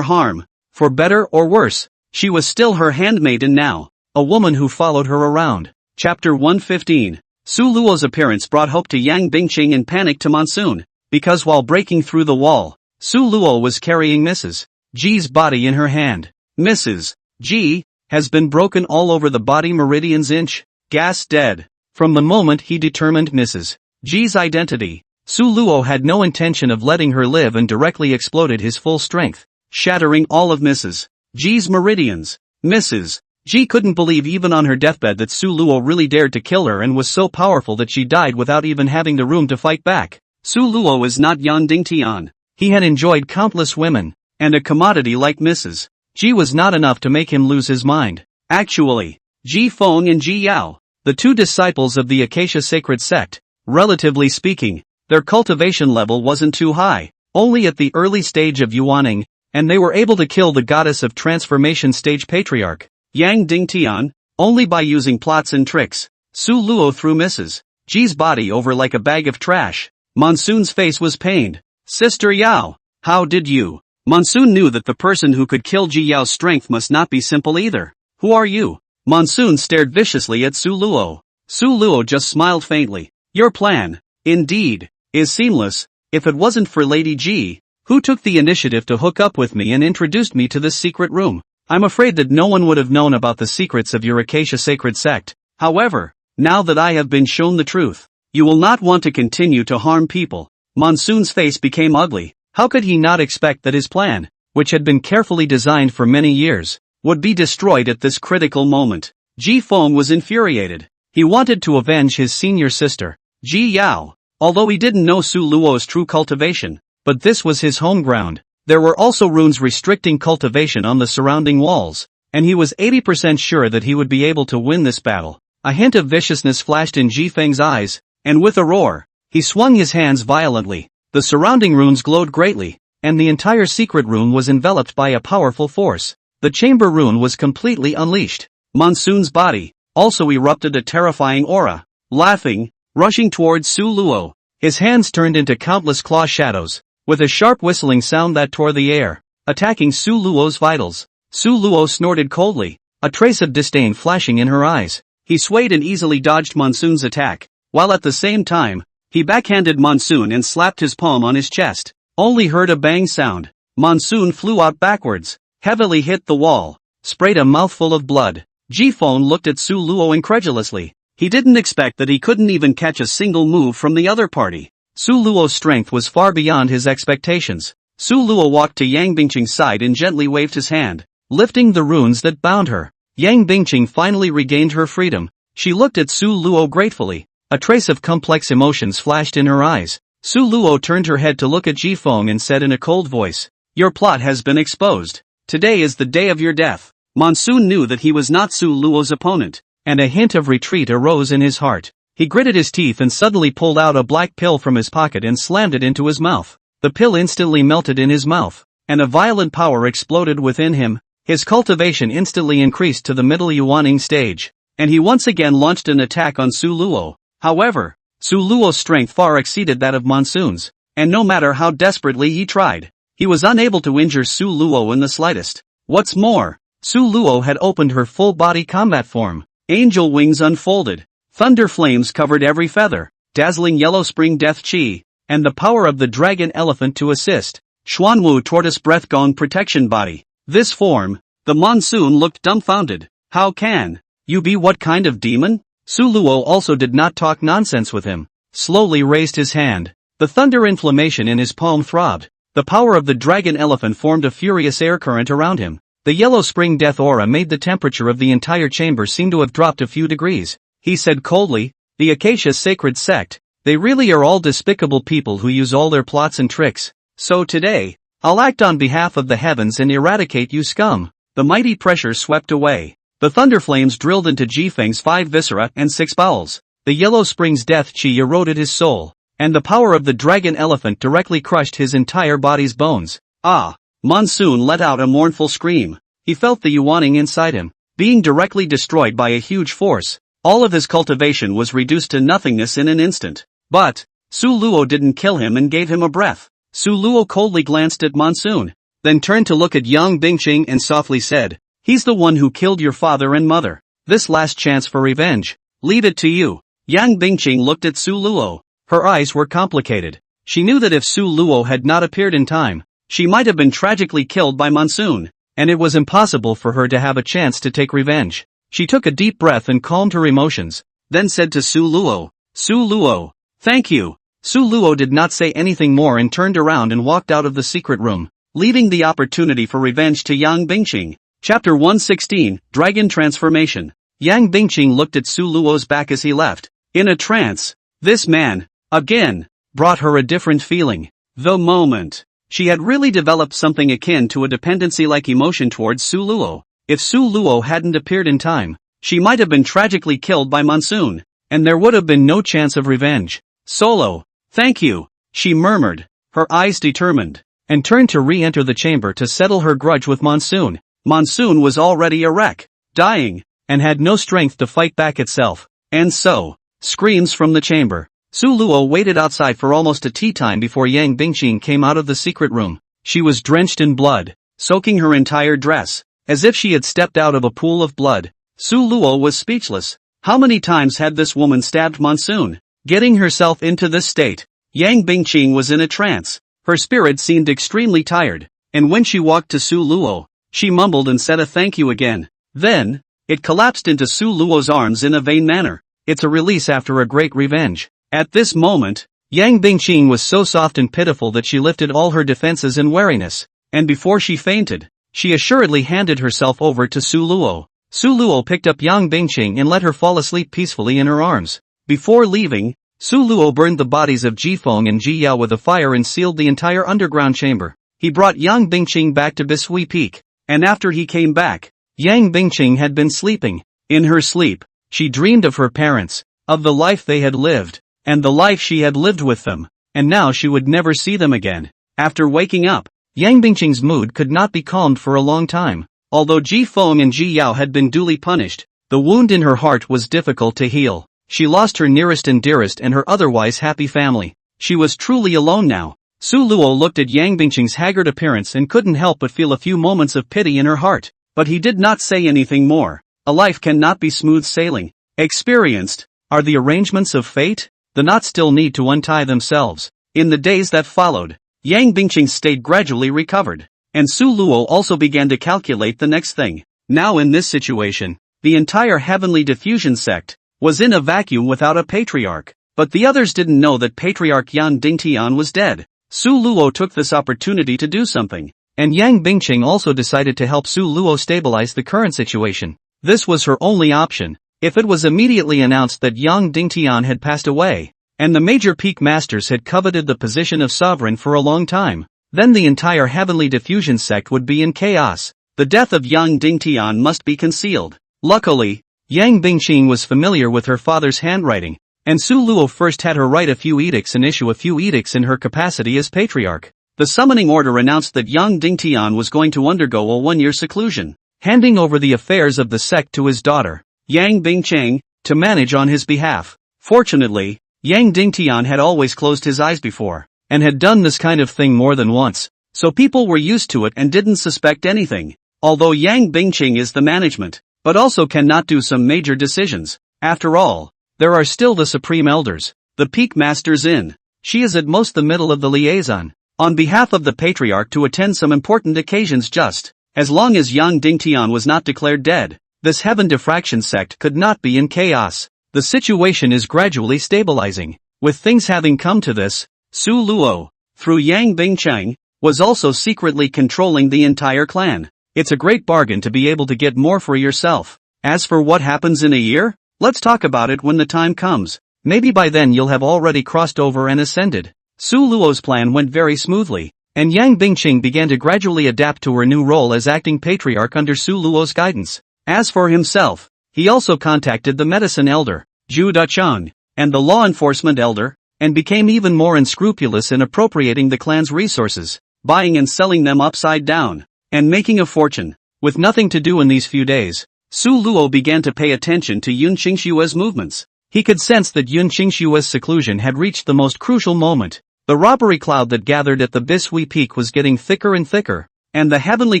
harm. For better or worse, she was still her handmaiden now, a woman who followed her around. Chapter 115. Su Luo's appearance brought hope to Yang Bingqing and panic to Monsoon, because while breaking through the wall, Su Luo was carrying Mrs. Ji's body in her hand. Mrs. Ji has been broken all over the body, meridians inch, gas dead. From the moment he determined Mrs. Ji's identity, Su Luo had no intention of letting her live and directly exploded his full strength. shattering all of Mrs. G's meridians. Mrs. G couldn't believe even on her deathbed that Su Luo really dared to kill her and was so powerful that she died without even having the room to fight back. Su Luo is not Yan Dingtian. He had enjoyed countless women, and a commodity like Mrs. G was not enough to make him lose his mind. Actually, Ji Feng and Ji Yao, the two disciples of the Acacia Sacred Sect, relatively speaking, their cultivation level wasn't too high, only at the early stage of yuaning, and they were able to kill the goddess of transformation stage patriarch, Yang Dingtian, only by using plots and tricks. Su Luo threw Mrs. G's body over like a bag of trash. Monsoon's face was pained. Sister Yao, how did you? Monsoon knew that the person who could kill Ji Yao's strength must not be simple either. Who are you? Monsoon stared viciously at Su Luo. Su Luo just smiled faintly. Your plan, indeed, is seamless. If it wasn't for Lady Ji, who took the initiative to hook up with me and introduced me to this secret room, I'm afraid that no one would have known about the secrets of your Acacia Sacred Sect. However, now that I have been shown the truth, you will not want to continue to harm people. Monsoon's face became ugly. How could he not expect that his plan, which had been carefully designed for many years, would be destroyed at this critical moment? Ji Feng was infuriated. He wanted to avenge his senior sister, Ji Yao, although he didn't know Su Luo's true cultivation, but this was his home ground. There were also runes restricting cultivation on the surrounding walls, and he was 80% sure that he would be able to win this battle. A hint of viciousness flashed in Ji Feng's eyes, and with a roar, he swung his hands violently. The surrounding runes glowed greatly, and the entire secret room was enveloped by a powerful force. The chamber rune was completely unleashed. Monsoon's body also erupted a terrifying aura. Laughing, rushing towards Su Luo, his hands turned into countless claw shadows, with a sharp whistling sound that tore the air, attacking Su Luo's vitals. Su Luo snorted coldly, a trace of disdain flashing in her eyes. He swayed and easily dodged Monsoon's attack, while at the same time, he backhanded Monsoon and slapped his palm on his chest. Only heard a bang sound. Monsoon flew out backwards, heavily hit the wall, sprayed a mouthful of blood. Ji Feng looked at Su Luo incredulously. He didn't expect that he couldn't even catch a single move from the other party. Su Luo's strength was far beyond his expectations. Su Luo walked to Yang Bingqing's side and gently waved his hand, lifting the runes that bound her. Yang Bingqing finally regained her freedom. She looked at Su Luo gratefully. A trace of complex emotions flashed in her eyes. Su Luo turned her head to look at Ji Feng and said in a cold voice, "Your plot has been exposed. Today is the day of your death." Monsoon knew that he was not Su Luo's opponent, and a hint of retreat arose in his heart. He gritted his teeth and suddenly pulled out a black pill from his pocket and slammed it into his mouth. The pill instantly melted in his mouth, and a violent power exploded within him. His cultivation instantly increased to the middle yuaning stage, and he once again launched an attack on Su Luo. However, Su Luo's strength far exceeded that of Monsoon's, and no matter how desperately he tried, he was unable to injure Su Luo in the slightest. What's more, Su Luo had opened her full-body combat form. Angel wings unfolded, thunder flames covered every feather, dazzling yellow spring death chi, and the power of the dragon elephant to assist. Xuanwu tortoise breath gong protection body. This form, the Monsoon looked dumbfounded. How can you be what kind of demon? Su Luo also did not talk nonsense with him. Slowly raised his hand. The thunder inflammation in his palm throbbed. The power of the dragon elephant formed a furious air current around him. The yellow spring death aura made the temperature of the entire chamber seem to have dropped a few degrees. He said coldly, "The Acacia Sacred Sect, they really are all despicable people who use all their plots and tricks. So today, I'll act on behalf of the heavens and eradicate you scum." The mighty pressure swept away. The thunder flames drilled into Ji Feng's 5 viscera and 6 bowels. The yellow spring's death chi eroded his soul, and the power of the dragon elephant directly crushed his entire body's bones. Ah! Monsoon let out a mournful scream. He felt the yuaning inside him being directly destroyed by a huge force. All of his cultivation was reduced to nothingness in an instant. But Su Luo didn't kill him and gave him a breath. Su Luo coldly glanced at Monsoon, then turned to look at Yang Bingqing and softly said, "He's the one who killed your father and mother. This last chance for revenge. Leave it to you." Yang Bingqing looked at Su Luo. Her eyes were complicated. She knew that if Su Luo had not appeared in time, she might have been tragically killed by Monsoon, and it was impossible for her to have a chance to take revenge. She took a deep breath and calmed her emotions, then said to Su Luo, "Su Luo, thank you." Su Luo did not say anything more and turned around and walked out of the secret room, leaving the opportunity for revenge to Yang Bingqing. Chapter 116, Dragon Transformation. Yang Bingqing looked at Su Luo's back as he left, in a trance. This man, again, brought her a different feeling. The moment. She had really developed something akin to a dependency-like emotion towards Su Luo. If Su Luo hadn't appeared in time, she might have been tragically killed by Monsoon, and there would have been no chance of revenge. Solo, thank you, she murmured, her eyes determined, and turned to re-enter the chamber to settle her grudge with Monsoon. Monsoon was already a wreck, dying, and had no strength to fight back itself. And so, screams from the chamber. Su Luo waited outside for almost a tea time before Yang Bingqing came out of the secret room. She was drenched in blood, soaking her entire dress, as if she had stepped out of a pool of blood. Su Luo was speechless. How many times had this woman stabbed Monsoon? Getting herself into this state, Yang Bingqing was in a trance. Her spirit seemed extremely tired, and when she walked to Su Luo, she mumbled and said a thank you again. Then, it collapsed into Su Luo's arms in a vain manner. It's a release after a great revenge. At this moment, Yang Bingqing was so soft and pitiful that she lifted all her defenses in wariness, and before she fainted, she assuredly handed herself over to Su Luo. Su Luo picked up Yang Bingqing and let her fall asleep peacefully in her arms. Before leaving, Su Luo burned the bodies of Ji Feng and Ji Yao with a fire and sealed the entire underground chamber. He brought Yang Bingqing back to Bishui Peak, and after he came back, Yang Bingqing had been sleeping. In her sleep, she dreamed of her parents, of the life they had lived, and the life she had lived with them, and now she would never see them again. After waking up, Yang Bingqing's mood could not be calmed for a long time. Although Ji Feng and Ji Yao had been duly punished, the wound in her heart was difficult to heal. She lost her nearest and dearest and her otherwise happy family. She was truly alone now. Su Luo looked at Yang Bingqing's haggard appearance and couldn't help but feel a few moments of pity in her heart. But he did not say anything more. A life cannot be smooth sailing. Experienced are the arrangements of fate. The knots still need to untie themselves. In the days that followed, Yang Bingqing's state gradually recovered, and Su Luo also began to calculate the next thing. Now in this situation, the entire Heavenly Diffusion sect was in a vacuum without a patriarch, but the others didn't know that Patriarch Yan Dingtian was dead. Su Luo took this opportunity to do something, and Yang Bingqing also decided to help Su Luo stabilize the current situation. This was her only option. If it was immediately announced that Yang Dingtian had passed away, and the major peak masters had coveted the position of sovereign for a long time, then the entire Heavenly Diffusion sect would be in chaos. The death of Yang Dingtian must be concealed. Luckily, Yang Bingqing was familiar with her father's handwriting, and Su Luo first had her write a few edicts and issue a few edicts in her capacity as patriarch. The summoning order announced that Yang Dingtian was going to undergo a 1-year seclusion, handing over the affairs of the sect to his daughter, Yang Bingqing, to manage on his behalf. Fortunately, Yang Dingtian had always closed his eyes before, and had done this kind of thing more than once, so people were used to it and didn't suspect anything. Although Yang Bingqing is the management, but also cannot do some major decisions. After all, there are still the Supreme Elders, the Peak Masters in. She is at most the middle of the liaison, on behalf of the Patriarch to attend some important occasions just, as long as Yang Dingtian was not declared dead. This Heaven Diffraction sect could not be in chaos. The situation is gradually stabilizing. With things having come to this, Su Luo, through Yang Bingqing, was also secretly controlling the entire clan. It's a great bargain to be able to get more for yourself. As for what happens in a year, let's talk about it when the time comes. Maybe by then you'll have already crossed over and ascended. Su Luo's plan went very smoothly, and Yang Bingqing began to gradually adapt to her new role as acting patriarch under Su Luo's guidance. As for himself, he also contacted the medicine elder, Zhu Dacheng, and the law enforcement elder, and became even more unscrupulous in appropriating the clan's resources, buying and selling them upside down, and making a fortune. With nothing to do in these few days, Su Luo began to pay attention to Yun Qingshua's movements. He could sense that Yun Qingshua's seclusion had reached the most crucial moment. The robbery cloud that gathered at the Bishui Peak was getting thicker and thicker, and the heavenly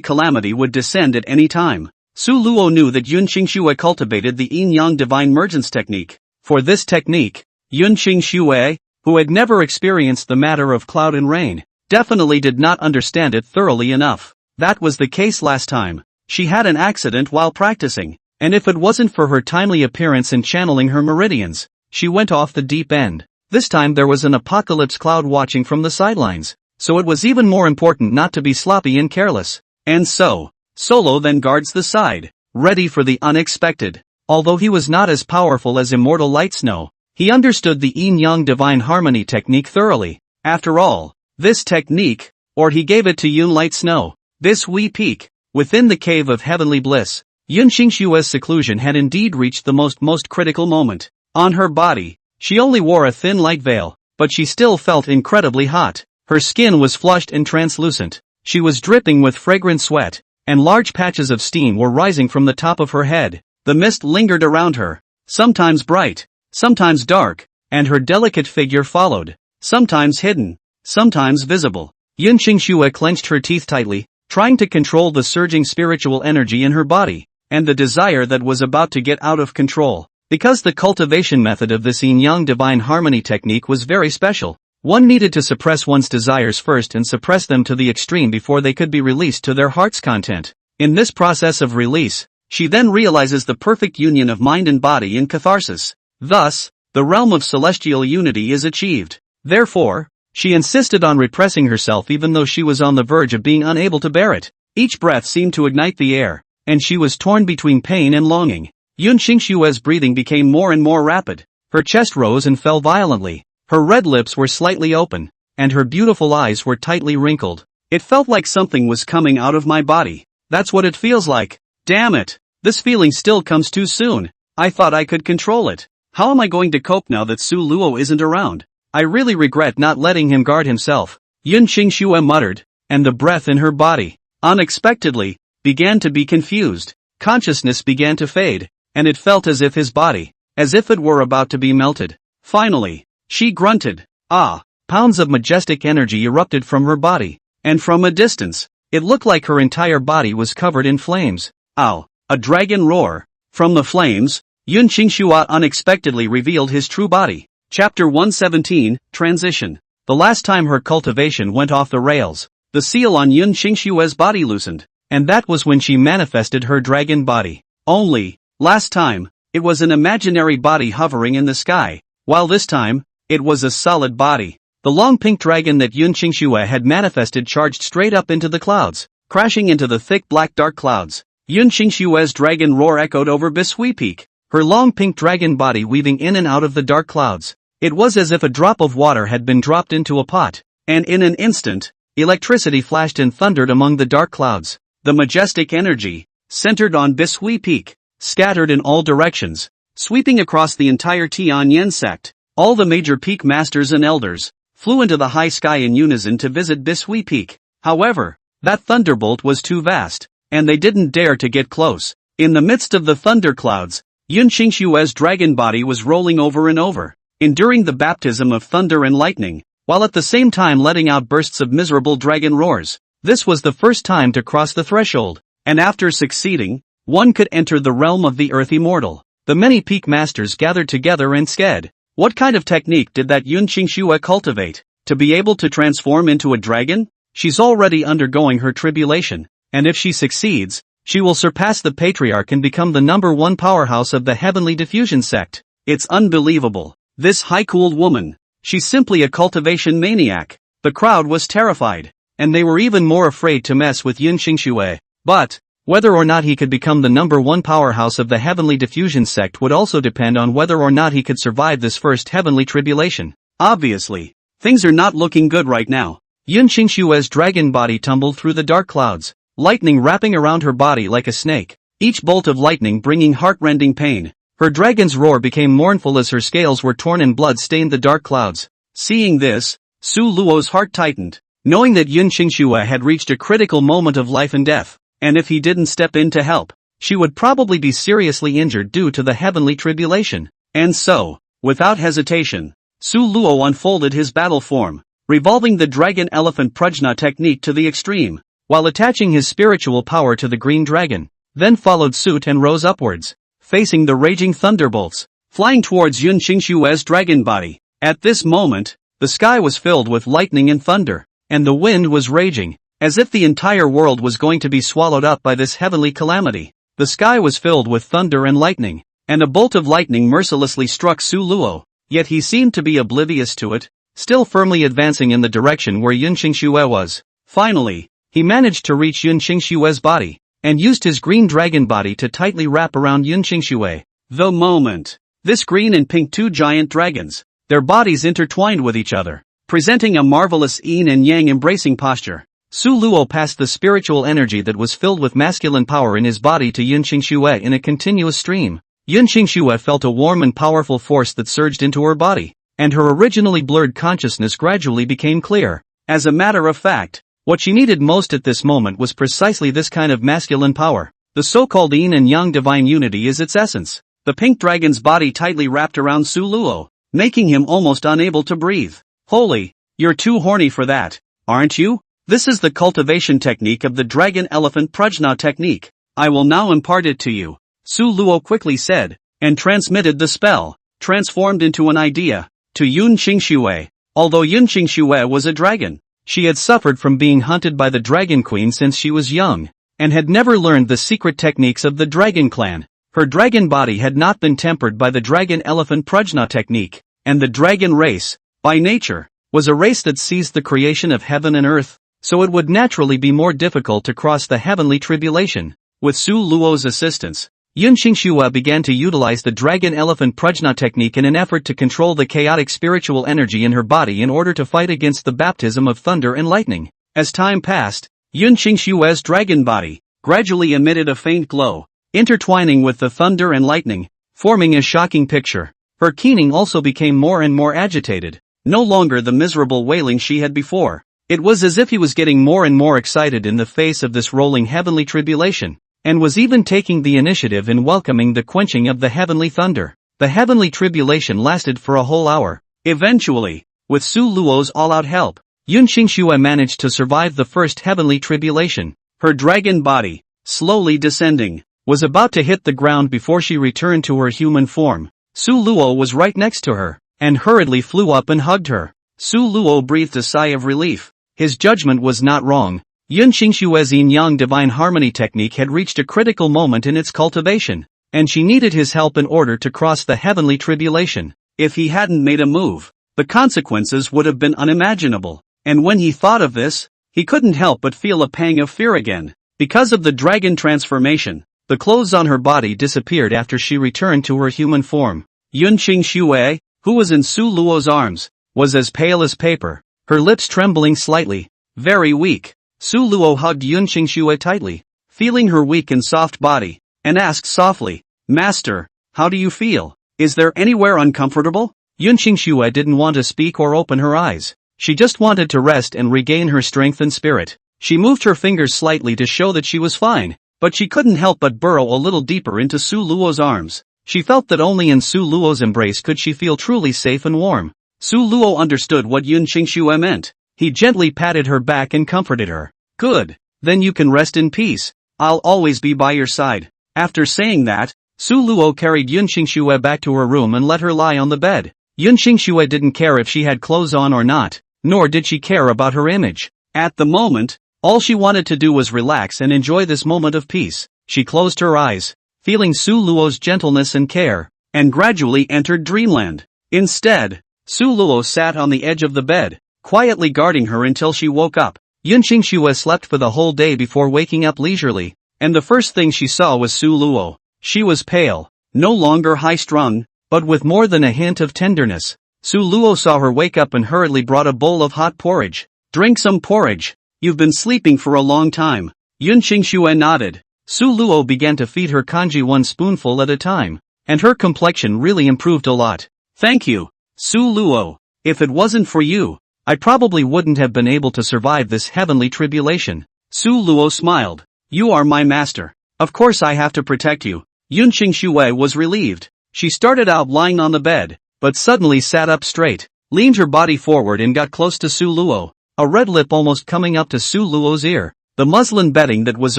calamity would descend at any time. Su Luo knew that Yun Qingxue cultivated the yin-yang divine mergence technique. For this technique, Yun Qingxue, who had never experienced the matter of cloud and rain, definitely did not understand it thoroughly enough. That was the case last time. She had an accident while practicing, and if it wasn't for her timely appearance and channeling her meridians, she went off the deep end. This time there was an apocalypse cloud watching from the sidelines. so it was even more important not to be sloppy and careless. And so, Solo then guards the side, ready for the unexpected. Although he was not as powerful as Immortal Light Snow, he understood the yin-yang divine harmony technique thoroughly. After all, this technique, or he gave it to Yun Light Snow, this wee peak, within the cave of heavenly bliss, Yun Qingshua's seclusion had indeed reached the most critical moment. On her body, she only wore a thin light veil, but she still felt incredibly hot. Her skin was flushed and translucent. She was dripping with fragrant sweat, and large patches of steam were rising from the top of her head. The mist lingered around her, sometimes bright, sometimes dark, and her delicate figure followed, sometimes hidden, sometimes visible. Yun Qingxue clenched her teeth tightly, trying to control the surging spiritual energy in her body, and the desire that was about to get out of control. Because the cultivation method of this yin-yang divine harmony technique was very special, one needed to suppress one's desires first and suppress them to the extreme before they could be released to their heart's content. In this process of release, she then realizes the perfect union of mind and body in catharsis. Thus, the realm of celestial unity is achieved. Therefore, she insisted on repressing herself even though she was on the verge of being unable to bear it. Each breath seemed to ignite the air, and she was torn between pain and longing. Yun Qingshue's breathing became more and more rapid. Her chest rose and fell violently. Her red lips were slightly open, and her beautiful eyes were tightly wrinkled. It felt like something was coming out of my body. That's what it feels like. Damn it. This feeling still comes too soon. I thought I could control it. How am I going to cope now that Su Luo isn't around? I really regret not letting him guard himself. Yun Qingxue muttered, and the breath in her body, unexpectedly, began to be confused. Consciousness began to fade, and it felt as if his body, as if it were about to be melted. Finally, she grunted. Ah! Pounds of majestic energy erupted from her body, and from a distance, it looked like her entire body was covered in flames. Ow! A dragon roar. From the flames, Yun Qingxue unexpectedly revealed his true body. Chapter 117, Transition. The last time her cultivation went off the rails, the seal on Yun Qingshue's body loosened, and that was when she manifested her dragon body. Only, last time, it was an imaginary body hovering in the sky, while this time, it was a solid body. The long pink dragon that Yun Qingsue had manifested charged straight up into the clouds, crashing into the thick black dark clouds. Yun Qingshue's dragon roar echoed over Bishui Peak, her long pink dragon body weaving in and out of the dark clouds. It was as if a drop of water had been dropped into a pot, and in an instant, electricity flashed and thundered among the dark clouds. The majestic energy, centered on Bishui Peak, scattered in all directions, sweeping across the entire Tianyan sect. All the major peak masters and elders flew into the high sky in unison to visit Bishui Peak. However, that thunderbolt was too vast, and they didn't dare to get close. In the midst of the thunderclouds, Yun Qingshue's dragon body was rolling over and over, enduring the baptism of thunder and lightning, while at the same time letting out bursts of miserable dragon roars. This was the first time to cross the threshold, and after succeeding, one could enter the realm of the earth immortal. The many peak masters gathered together and said, "What kind of technique did that Yun Qingsue cultivate? To be able to transform into a dragon? She's already undergoing her tribulation, and if she succeeds, she will surpass the patriarch and become the #1 powerhouse of the heavenly diffusion sect. It's unbelievable. This high-cooled woman, she's simply a cultivation maniac." The crowd was terrified, and they were even more afraid to mess with Yun Qingsue. But, whether or not he could become the #1 powerhouse of the heavenly diffusion sect would also depend on whether or not he could survive this first heavenly tribulation. Obviously, things are not looking good right now. Yun Qingshue's dragon body tumbled through the dark clouds, lightning wrapping around her body like a snake, each bolt of lightning bringing heart-rending pain. Her dragon's roar became mournful as her scales were torn and blood stained the dark clouds. Seeing this, Su Luo's heart tightened, knowing that Yun Qingsue had reached a critical moment of life and death, and if he didn't step in to help, she would probably be seriously injured due to the heavenly tribulation. And so, without hesitation, Su Luo unfolded his battle form, revolving the dragon elephant prajna technique to the extreme, while attaching his spiritual power to the green dragon, then followed suit and rose upwards, facing the raging thunderbolts, flying towards Yun Qingshue's dragon body. At this moment, the sky was filled with lightning and thunder, and the wind was raging, as if the entire world was going to be swallowed up by this heavenly calamity. The sky was filled with thunder and lightning, and a bolt of lightning mercilessly struck Su Luo, yet he seemed to be oblivious to it. still firmly advancing in the direction where Yun Qingxue was. Finally, he managed to reach Yun Qingxue's body, and used his green dragon body to tightly wrap around Yun Qingxue. The moment. This green and pink two giant dragons, their bodies intertwined with each other, presenting a marvelous yin and yang embracing posture. Su Luo passed the spiritual energy that was filled with masculine power in his body to Yun Qingxue in a continuous stream. Yun Qingxue felt a warm and powerful force that surged into her body, and her originally blurred consciousness gradually became clear. As a matter of fact, what she needed most at this moment was precisely this kind of masculine power. The so-called yin and yang divine unity is its essence. The pink dragon's body tightly wrapped around Su Luo, making him almost unable to breathe. Holy, you're too horny for that, aren't you? This is the cultivation technique of the dragon elephant prajna technique. I will now impart it to you. Su Luo quickly said, and transmitted the spell, transformed into an idea, to Yun Qingxue. Although Yun Qingxue was a dragon, she had suffered from being hunted by the Dragon Queen since she was young, and had never learned the secret techniques of the Dragon Clan. Her dragon body had not been tempered by the dragon elephant prajna technique, and the dragon race, by nature, was a race that sees the creation of heaven and earth, so it would naturally be more difficult to cross the heavenly tribulation. With Su Luo's assistance, Yun Qingxue began to utilize the dragon elephant prajna technique in an effort to control the chaotic spiritual energy in her body in order to fight against the baptism of thunder and lightning. As time passed, Yun Qingxue's dragon body gradually emitted a faint glow, intertwining with the thunder and lightning, forming a shocking picture. Her Qing also became more and more agitated, no longer the miserable wailing she had before. It was as if he was getting more and more excited in the face of this rolling heavenly tribulation, and was even taking the initiative in welcoming the quenching of the heavenly thunder. The heavenly tribulation lasted for a whole hour. Eventually, with Su Luo's all-out help, Yun Qingxue managed to survive the first heavenly tribulation. Her dragon body, slowly descending, was about to hit the ground before she returned to her human form. Su Luo was right next to her, and hurriedly flew up and hugged her. Su Luo breathed a sigh of relief. His judgment was not wrong. Yun Qingxue's yin-yang divine harmony technique had reached a critical moment in its cultivation, and she needed his help in order to cross the heavenly tribulation. If he hadn't made a move, the consequences would have been unimaginable, and when he thought of this, he couldn't help but feel a pang of fear again. Because of the dragon transformation, the clothes on her body disappeared after she returned to her human form. Yun Qingxue, who was in Su Luo's arms, was as pale as paper, her lips trembling slightly, very weak. Su Luo hugged Yun Qingxue tightly, feeling her weak and soft body, and asked softly, "Master, how do you feel? Is there anywhere uncomfortable?" Yun Qingxue didn't want to speak or open her eyes. She just wanted to rest and regain her strength and spirit. She moved her fingers slightly to show that she was fine, but she couldn't help but burrow a little deeper into Su Luo's arms. She felt that only in Su Luo's embrace could she feel truly safe and warm. Su Luo understood what Yun Qingxue meant. He gently patted her back and comforted her. "Good, then you can rest in peace. I'll always be by your side." After saying that, Su Luo carried Yun Qingxue back to her room and let her lie on the bed. Yun Qingxue didn't care if she had clothes on or not, nor did she care about her image. At the moment, all she wanted to do was relax and enjoy this moment of peace. She closed her eyes, feeling Su Luo's gentleness and care, and gradually entered dreamland. Instead, Su Luo sat on the edge of the bed, quietly guarding her until she woke up. Yun Qingxue slept for the whole day before waking up leisurely, and the first thing she saw was Su Luo. She was pale, no longer high-strung, but with more than a hint of tenderness. Su Luo saw her wake up and hurriedly brought a bowl of hot porridge. "Drink some porridge. You've been sleeping for a long time." Yun Qingxue nodded. Su Luo began to feed her kanji one spoonful at a time, and her complexion really improved a lot. "Thank you, Su Luo. If it wasn't for you, I probably wouldn't have been able to survive this heavenly tribulation." Su Luo smiled. "You are my master. Of course I have to protect you." Yun Qingxue was relieved. She started out lying on the bed, but suddenly sat up straight, leaned her body forward and got close to Su Luo, a red lip almost coming up to Su Luo's ear. The muslin bedding that was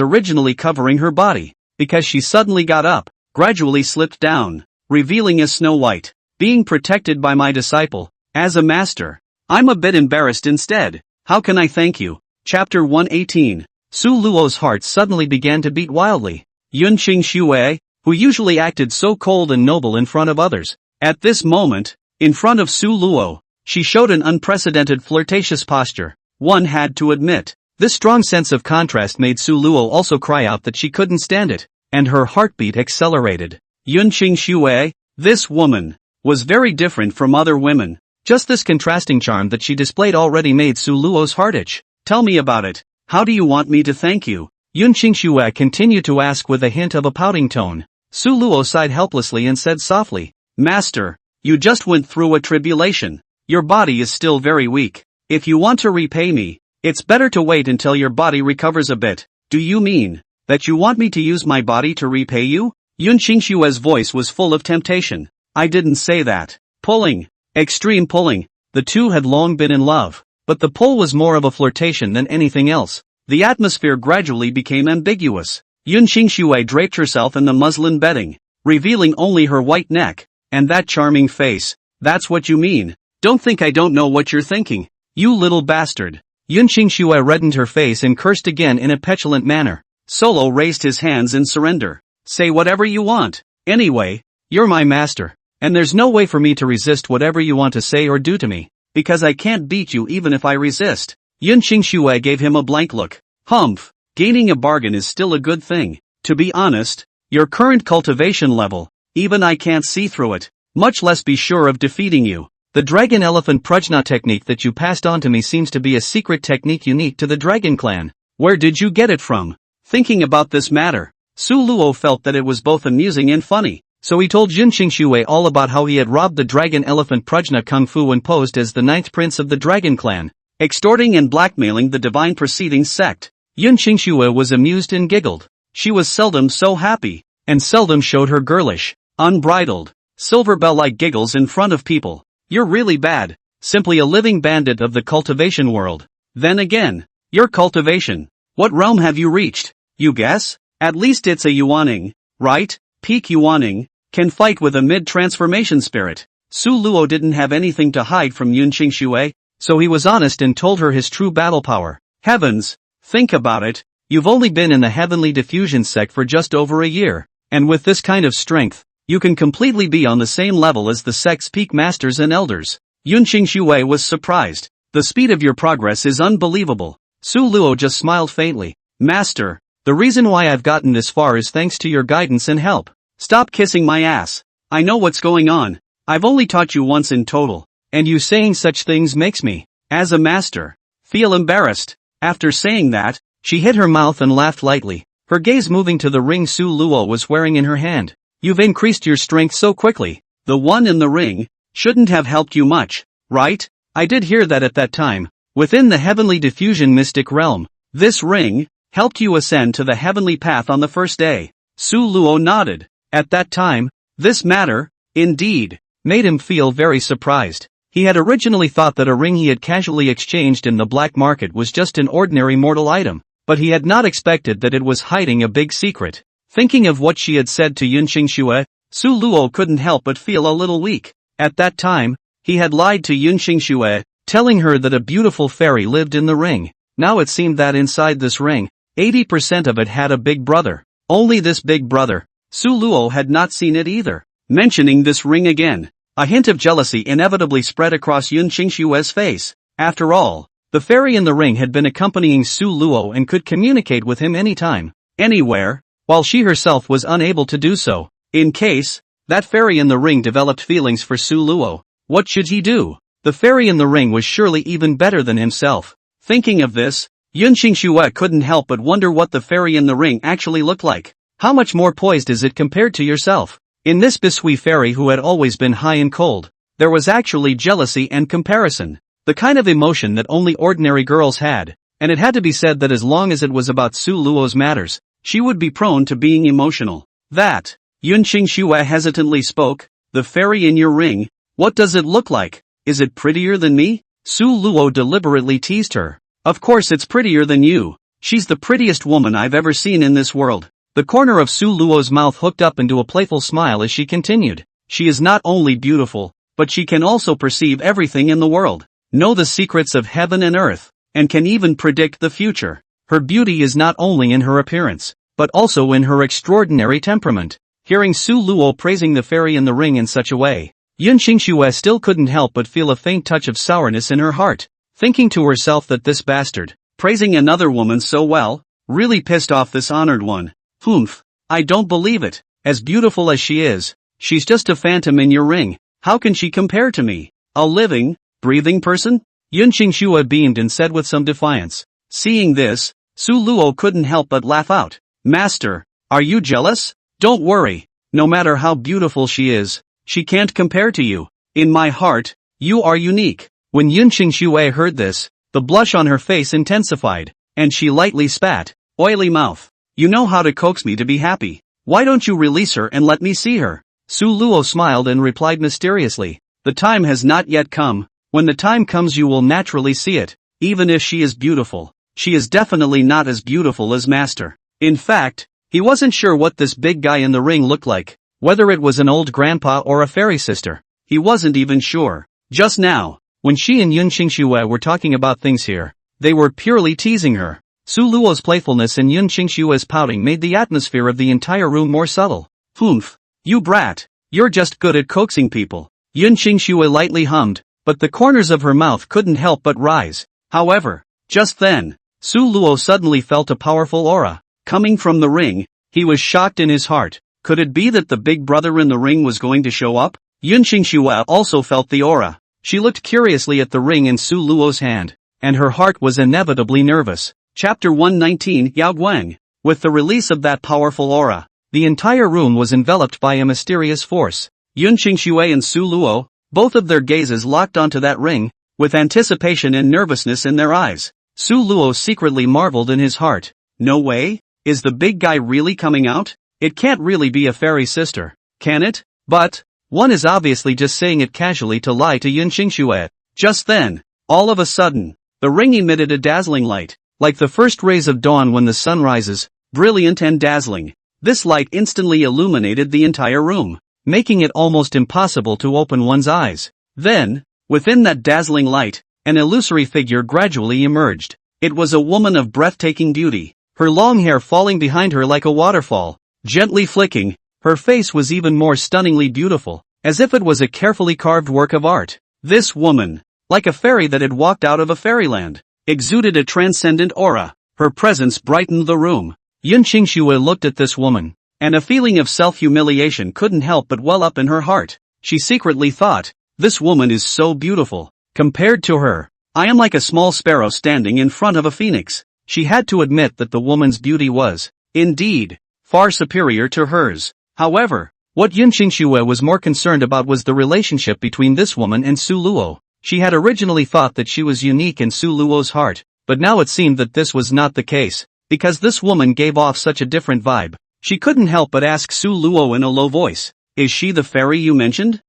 originally covering her body, because she suddenly got up, gradually slipped down, revealing a Snow White. "Being protected by my disciple, as a master. I'm a bit embarrassed instead. How can I thank you?" Chapter 118. Su Luo's heart suddenly began to beat wildly. Yun Qingxue, who usually acted so cold and noble in front of others, at this moment, in front of Su Luo, She showed an unprecedented flirtatious posture. One had to admit. This strong sense of contrast made Su Luo also cry out that she couldn't stand it, and her heartbeat accelerated. Yun Qing Xue, this woman, was very different from other women. Just this contrasting charm that she displayed already made Su Luo's heart itch. Tell me about it. How do you want me to thank you? Yun Qing Xue continued to ask with a hint of a pouting tone. Su Luo sighed helplessly and said softly, Master, you just went through a tribulation. Your body is still very weak. If you want to repay me, it's better to wait until your body recovers a bit. Do you mean that you want me to use my body to repay you? Yun Qing Xue's voice was full of temptation. I didn't say that. Pulling. Extreme pulling. The two had long been in love, but the pull was more of a flirtation than anything else. The atmosphere gradually became ambiguous. Yun Qing Xue draped herself in the muslin bedding, revealing only her white neck, and that charming face. That's what you mean. Don't think I don't know what you're thinking. You little bastard. Yun Qing Xue reddened her face and cursed again in a petulant manner. Solo raised his hands in surrender. Say whatever you want. Anyway, you're my master, and there's no way for me to resist whatever you want to say or do to me, because I can't beat you even if I resist. Yun Qing Xue gave him a blank look. Humph, gaining a bargain is still a good thing. To be honest, your current cultivation level, even I can't see through it, much less be sure of defeating you. The dragon elephant prajna technique that you passed on to me seems to be a secret technique unique to the dragon clan. Where did you get it from? Thinking about this matter, Su Luo felt that it was both amusing and funny, so he told Yun Qing Xue all about how he had robbed the dragon elephant prajna kung fu and posed as the ninth prince of the dragon clan, extorting and blackmailing the divine proceeding sect. Yun Qing Xue was amused and giggled. She was seldom so happy, and seldom showed her girlish, unbridled, silver bell-like giggles in front of people. You're really bad, simply a living bandit of the cultivation world. Then again, your cultivation. What realm have you reached? You guess? At least it's a Yuaning, right? Peak Yuaning, can fight with a mid-transformation spirit. Su Luo didn't have anything to hide from Yun Qing Xue, so he was honest and told her his true battle power. Heavens, think about it, you've only been in the Heavenly Diffusion Sect for just over a year, and with this kind of strength, you can completely be on the same level as the sect's peak masters and elders. Yun Qing Xue was surprised. The speed of your progress is unbelievable. Su Luo just smiled faintly. Master, the reason why I've gotten this far is thanks to your guidance and help. Stop kissing my ass. I know what's going on. I've only taught you once in total, and you saying such things makes me, as a master, feel embarrassed. After saying that, she hid her mouth and laughed lightly, her gaze moving to the ring Su Luo was wearing in her hand. You've increased your strength so quickly. The one in the ring shouldn't have helped you much, right? I did hear that at that time, within the Heavenly Diffusion Mystic Realm, this ring helped you ascend to the heavenly path on the first day. Su Luo nodded. At that time, this matter, indeed, made him feel very surprised. He had originally thought that a ring he had casually exchanged in the black market was just an ordinary mortal item, but he had not expected that it was hiding a big secret. Thinking of what she had said to Yun Qing Xue, Su Luo couldn't help but feel a little weak. At that time, he had lied to Yun Qing Xue, telling her that a beautiful fairy lived in the ring. Now it seemed that inside this ring, 80% of it had a big brother. Only this big brother. Su Luo had not seen it either. Mentioning this ring again, a hint of jealousy inevitably spread across Yun Qing Xue's face. After all, the fairy in the ring had been accompanying Su Luo and could communicate with him anytime, anywhere, while she herself was unable to do so. In case that fairy in the ring developed feelings for Su Luo, what should he do? The fairy in the ring was surely even better than himself. Thinking of this, Yun Qing Xue couldn't help but wonder what the fairy in the ring actually looked like. How much more poised is it compared to yourself? In this Bisui fairy who had always been high and cold, there was actually jealousy and comparison. The kind of emotion that only ordinary girls had, and it had to be said that as long as it was about Su Luo's matters, she would be prone to being emotional. That, Yun Qing Xue hesitantly spoke, the fairy in your ring, what does it look like? Is it prettier than me? Su Luo deliberately teased her. Of course it's prettier than you. She's the prettiest woman I've ever seen in this world. The corner of Su Luo's mouth hooked up into a playful smile as she continued. She is not only beautiful, but she can also perceive everything in the world, know the secrets of heaven and earth, and can even predict the future. Her beauty is not only in her appearance, but also in her extraordinary temperament. Hearing Su Luo praising the fairy in the ring in such a way, Yun Qingxue still couldn't help but feel a faint touch of sourness in her heart, thinking to herself that this bastard, praising another woman so well, really pissed off this honored one. Humph, I don't believe it. As beautiful as she is, she's just a phantom in your ring. How can she compare to me? A living, breathing person? Yun Qingxue beamed and said with some defiance. Seeing this, Su Luo couldn't help but laugh out. Master, are you jealous? Don't worry. No matter how beautiful she is, she can't compare to you. In my heart, you are unique. When Yun Qingxue heard this, the blush on her face intensified, and she lightly spat. Oily mouth. You know how to coax me to be happy. Why don't you release her and let me see her? Su Luo smiled and replied mysteriously. The time has not yet come. When the time comes you will naturally see it. Even if she is beautiful, she is definitely not as beautiful as Master. In fact, he wasn't sure what this big guy in the ring looked like, whether it was an old grandpa or a fairy sister. He wasn't even sure. Just now, when she and Yun Qingxue were talking about things here, they were purely teasing her. Su Luo's playfulness and Yun Qingxue's pouting made the atmosphere of the entire room more subtle. Humph, you brat, you're just good at coaxing people. Yun Qingxue lightly hummed, but the corners of her mouth couldn't help but rise. However, just then, Su Luo suddenly felt a powerful aura coming from the ring. He was shocked in his heart. Could it be that the big brother in the ring was going to show up? Yun Qingxue also felt the aura. She looked curiously at the ring in Su Luo's hand, and her heart was inevitably nervous. Chapter 119 Yao Guang. With the release of that powerful aura, the entire room was enveloped by a mysterious force. Yun Qingxue and Su Luo, both of their gazes locked onto that ring, with anticipation and nervousness in their eyes. Su Luo secretly marveled in his heart. No way? Is the big guy really coming out? It can't really be a fairy sister, can it? But one is obviously just saying it casually to lie to Yun Qingxue. Just then, all of a sudden, the ring emitted a dazzling light, like the first rays of dawn when the sun rises, brilliant and dazzling. This light instantly illuminated the entire room, making it almost impossible to open one's eyes. Then, within that dazzling light, an illusory figure gradually emerged. It was a woman of breathtaking beauty, her long hair falling behind her like a waterfall, gently flicking. Her face was even more stunningly beautiful, as if it was a carefully carved work of art. This woman, like a fairy that had walked out of a fairyland, exuded a transcendent aura. Her presence brightened the room. Yun Qingxue looked at this woman, and a feeling of self-humiliation couldn't help but well up in her heart. She secretly thought, this woman is so beautiful. Compared to her, I am like a small sparrow standing in front of a phoenix. She had to admit that the woman's beauty was, indeed, far superior to hers. However, what Yun Qingxue was more concerned about was the relationship between this woman and Su Luo. She had originally thought that she was unique in Su Luo's heart, but now it seemed that this was not the case, because this woman gave off such a different vibe. She couldn't help but ask Su Luo in a low voice, "Is she the fairy you mentioned?"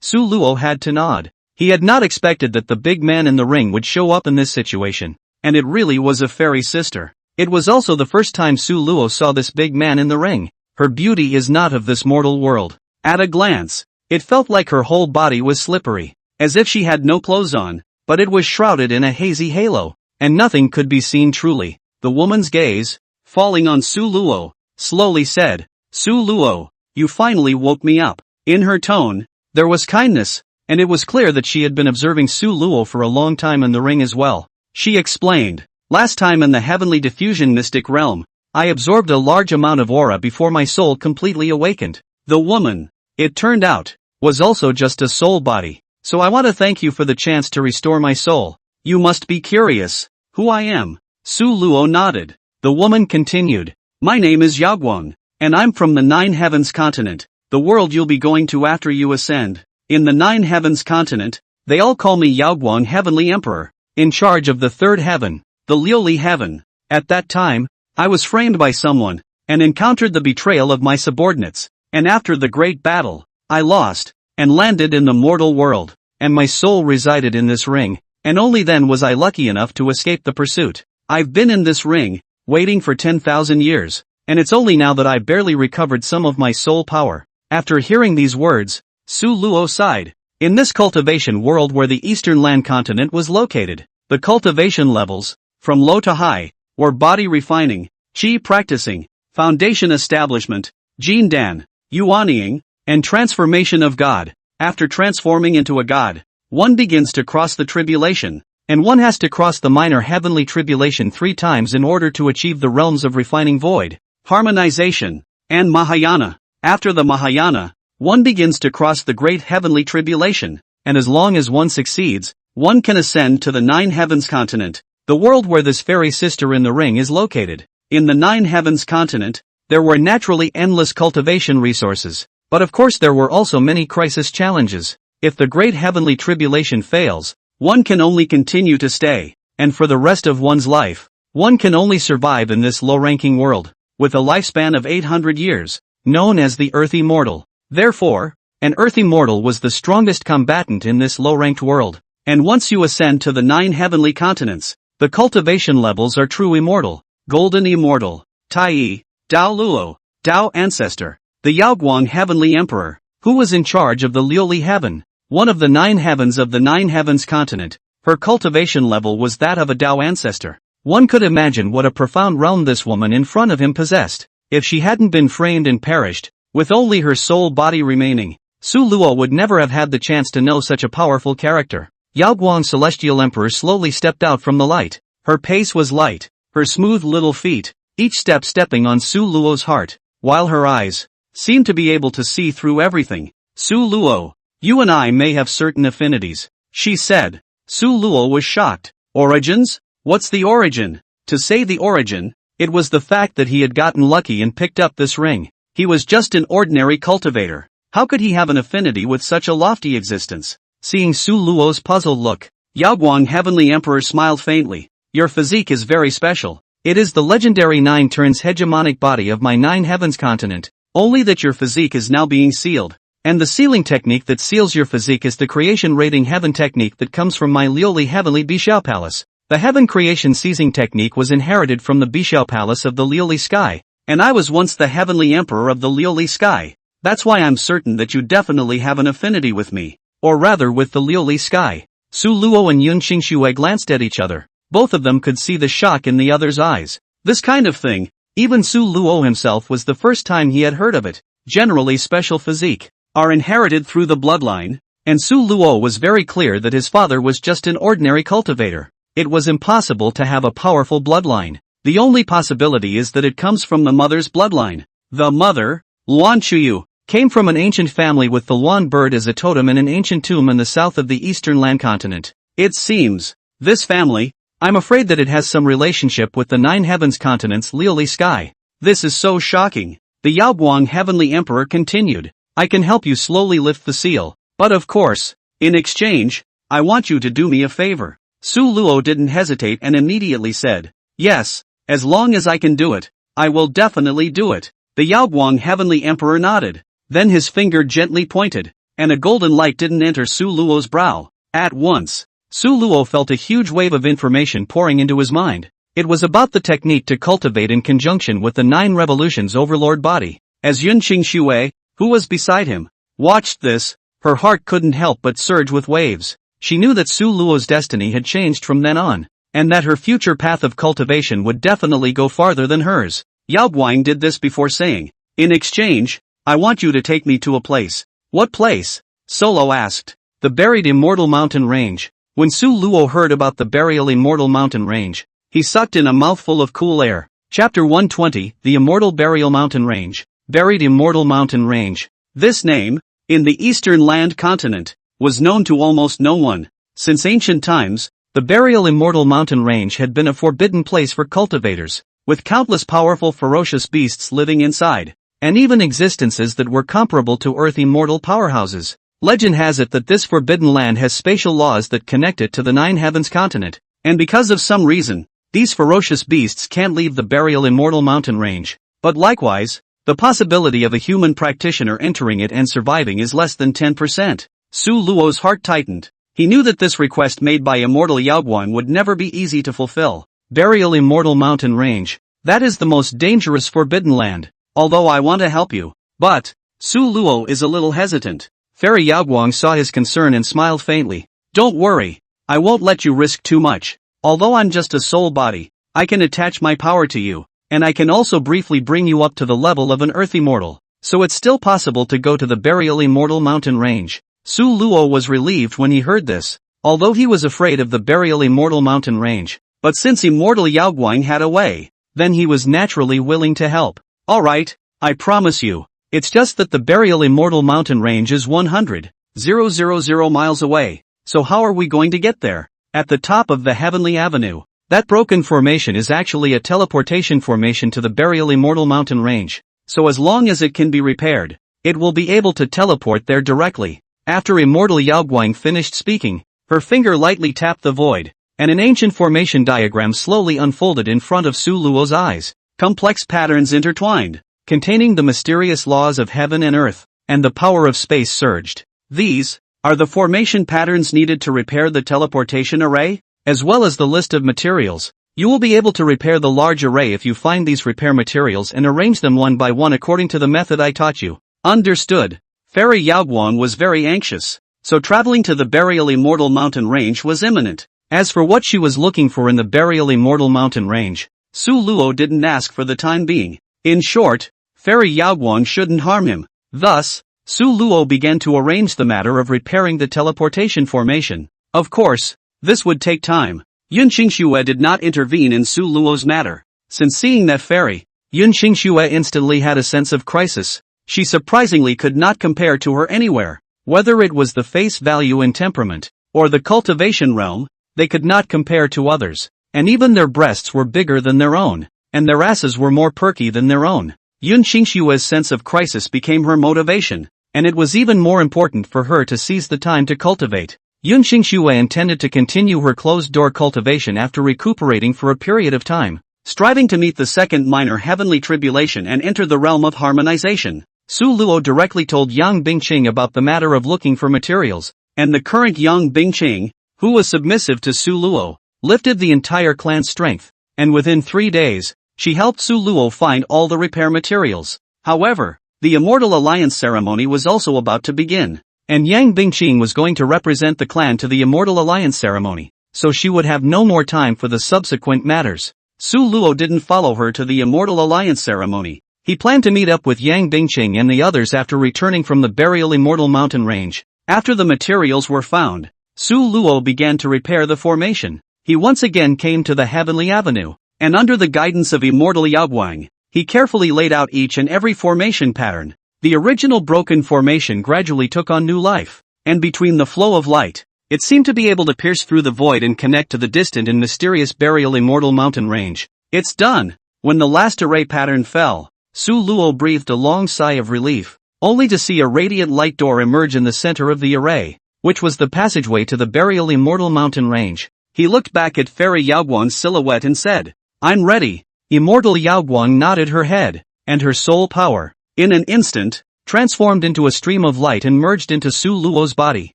Su Luo had to nod. He had not expected that the big man in the ring would show up in this situation, and it really was a fairy sister. It was also the first time Su Luo saw this big man in the ring. Her beauty is not of this mortal world. At a glance, it felt like her whole body was slippery, as if she had no clothes on, but it was shrouded in a hazy halo, and nothing could be seen truly. The woman's gaze, falling on Su Luo, slowly said, "Su Luo, you finally woke me up." In her tone, there was kindness, and it was clear that she had been observing Su Luo for a long time in the ring as well. She explained, "Last time in the heavenly diffusion mystic realm, I absorbed a large amount of aura before my soul completely awakened. The woman, it turned out, was also just a soul body. So I want to thank you for the chance to restore my soul. You must be curious who I am." Su Luo nodded. The woman continued, "My name is Yaoguang, and I'm from the Nine Heavens continent, the world you'll be going to after you ascend. In the Nine Heavens continent, they all call me Yaoguang Heavenly Emperor, in charge of the third heaven, the Liuli heaven. At that time, I was framed by someone, and encountered the betrayal of my subordinates, and after the great battle, I lost, and landed in the mortal world, and my soul resided in this ring, and only then was I lucky enough to escape the pursuit. I've been in this ring, waiting for 10,000 years, and it's only now that I barely recovered some of my soul power." After hearing these words, Su Luo sighed. In this cultivation world where the eastern land continent was located, the cultivation levels, from low to high, were body refining, qi practicing, foundation establishment, Jin Dan, Yuanying, and transformation of God. After transforming into a god, one begins to cross the tribulation, and one has to cross the minor heavenly tribulation 3 times in order to achieve the realms of refining void, harmonization, and Mahayana. After the Mahayana, one begins to cross the great heavenly tribulation, and as long as one succeeds, one can ascend to the 9 heavens continent, the world where this fairy sister in the ring is located. In the 9 heavens continent, there were naturally endless cultivation resources, but of course there were also many crisis challenges. If the great heavenly tribulation fails, one can only continue to stay, and for the rest of one's life, one can only survive in this low-ranking world, with a lifespan of 800 years, known as the Earth Immortal. Therefore, an Earth Immortal was the strongest combatant in this low-ranked world, and once you ascend to the 9 heavenly continents, the cultivation levels are true immortal, golden immortal, Tai, Dao Luo, Dao Ancestor, the Yaoguang Heavenly Emperor, who was in charge of the Liuli Heaven, one of the 9 heavens of the 9 heavens continent. Her cultivation level was that of a Dao Ancestor. One could imagine what a profound realm this woman in front of him possessed. If she hadn't been framed and perished, with only her soul body remaining, Su Luo would never have had the chance to know such a powerful character. Yaoguang Celestial Emperor slowly stepped out from the light. Her pace was light, her smooth little feet, each step stepping on Su Luo's heart, while her eyes seemed to be able to see through everything. Su Luo, you and I may have certain affinities, she said. Su Luo was shocked. Origins? What's the origin? To say the origin, it was the fact that he had gotten lucky and picked up this ring. He was just an ordinary cultivator. How could he have an affinity with such a lofty existence? Seeing Su Luo's puzzled look, Yaoguang Heavenly Emperor smiled faintly. Your physique is very special. It is the legendary 9 turns hegemonic body of my 9 heavens continent, only that your physique is now being sealed. And the sealing technique that seals your physique is the creation rating heaven technique that comes from my Liuli Heavenly Bixiao Palace. The heaven creation seizing technique was inherited from the Bixiao Palace of the Liuli Sky, and I was once the Heavenly Emperor of the Liuli Sky. That's why I'm certain that you definitely have an affinity with me, or rather with the Liuli Sky. Su Luo and Yun Qingxue glanced at each other. Both of them could see the shock in the other's eyes. This kind of thing, even Su Luo himself was the first time he had heard of it. Generally special physique are inherited through the bloodline, and Su Luo was very clear that his father was just an ordinary cultivator. It was impossible to have a powerful bloodline. The only possibility is that it comes from the mother's bloodline. The mother, Luan Chuyu, came from an ancient family with the Luan bird as a totem in an ancient tomb in the south of the eastern land continent. It seems, this family, I'm afraid that it has some relationship with the 9 heavens continent's Liuli Sky. This is so shocking. The Yaoguang Heavenly Emperor continued. I can help you slowly lift the seal, but of course, in exchange, I want you to do me a favor. Su Luo didn't hesitate and immediately said, yes, as long as I can do it, I will definitely do it. The Yaoguang Heavenly Emperor nodded. Then his finger gently pointed, and a golden light didn't enter Su Luo's brow. At once, Su Luo felt a huge wave of information pouring into his mind. It was about the technique to cultivate in conjunction with the 9 revolutions overlord body. As Yun Qingxue, who was beside him, watched this, her heart couldn't help but surge with waves. She knew that Su Luo's destiny had changed from then on, and that her future path of cultivation would definitely go farther than hers. Yaoguang did this before saying, in exchange, I want you to take me to a place. What place? Solo asked. The buried immortal mountain range. When Su Luo heard about the burial immortal mountain range, he sucked in a mouthful of cool air. Chapter 120, The Immortal Burial Mountain Range. Buried Immortal Mountain Range. This name, in the eastern land continent, was known to almost no one. Since ancient times, the Burial Immortal Mountain Range had been a forbidden place for cultivators, with countless powerful ferocious beasts living inside, and even existences that were comparable to Earth immortal powerhouses. Legend has it that this forbidden land has spatial laws that connect it to the 9 heavens continent, and because of some reason, these ferocious beasts can't leave the Burial Immortal Mountain Range. But likewise, the possibility of a human practitioner entering it and surviving is less than 10%. Su Luo's heart tightened. He knew that this request made by Immortal Yaoguang would never be easy to fulfill. Burial Immortal Mountain Range. That is the most dangerous forbidden land. Although I want to help you. But, Su Luo is a little hesitant. Fairy Yaoguang saw his concern and smiled faintly. Don't worry. I won't let you risk too much. Although I'm just a soul body, I can attach my power to you, and I can also briefly bring you up to the level of an Earth Immortal. So it's still possible to go to the Burial Immortal Mountain Range. Su Luo was relieved when he heard this, although he was afraid of the burial immortal mountain range. But since immortal Yaoguang had a way, then he was naturally willing to help. Alright, I promise you. It's just that the burial immortal mountain range is 100,000 miles away, so how are we going to get there? At the top of the Heavenly Avenue. That broken formation is actually a teleportation formation to the burial immortal mountain range, so as long as it can be repaired, it will be able to teleport there directly. After immortal Yaoguang finished speaking, her finger lightly tapped the void, and an ancient formation diagram slowly unfolded in front of Su Luo's eyes. Complex patterns intertwined, containing the mysterious laws of heaven and earth, and the power of space surged. These are the formation patterns needed to repair the teleportation array, as well as the list of materials. You will be able to repair the large array if you find these repair materials and arrange them one by one according to the method I taught you. Understood. Fairy Yaoguang was very anxious, so traveling to the burial immortal mountain range was imminent. As for what she was looking for in the burial immortal mountain range, Su Luo didn't ask for the time being. In short, Fairy Yaoguang shouldn't harm him. Thus, Su Luo began to arrange the matter of repairing the teleportation formation. Of course, this would take time. Yun Xingxue did not intervene in Su Luo's matter. Since seeing that fairy, Yun Xingxue instantly had a sense of crisis. She surprisingly could not compare to her anywhere. Whether it was the face value and temperament, or the cultivation realm, they could not compare to others. And even their breasts were bigger than their own, and their asses were more perky than their own. Yun Xingxue's sense of crisis became her motivation, and it was even more important for her to seize the time to cultivate. Yun Xingxue intended to continue her closed-door cultivation after recuperating for a period of time, striving to meet the second minor heavenly tribulation and enter the realm of harmonization. Su Luo directly told Yang Bingqing about the matter of looking for materials, and the current Yang Bingqing, who was submissive to Su Luo, lifted the entire clan's strength, and within 3 days, she helped Su Luo find all the repair materials. However, the Immortal Alliance ceremony was also about to begin, and Yang Bingqing was going to represent the clan to the Immortal Alliance ceremony, so she would have no more time for the subsequent matters. Su Luo didn't follow her to the Immortal Alliance ceremony. He planned to meet up with Yang Bingqing and the others after returning from the burial Immortal Mountain Range. After the materials were found, Su Luo began to repair the formation. He once again came to the Heavenly Avenue, and under the guidance of Immortal Yaoguang, he carefully laid out each and every formation pattern. The original broken formation gradually took on new life, and between the flow of light, it seemed to be able to pierce through the void and connect to the distant and mysterious burial Immortal Mountain Range. It's done! When the last array pattern fell, Su Luo breathed a long sigh of relief, only to see a radiant light door emerge in the center of the array, which was the passageway to the burial Immortal Mountain Range. He looked back at Fairy Yaoguang's silhouette and said, "I'm ready." Immortal Yaoguang nodded her head, and her soul power, in an instant, transformed into a stream of light and merged into Su Luo's body.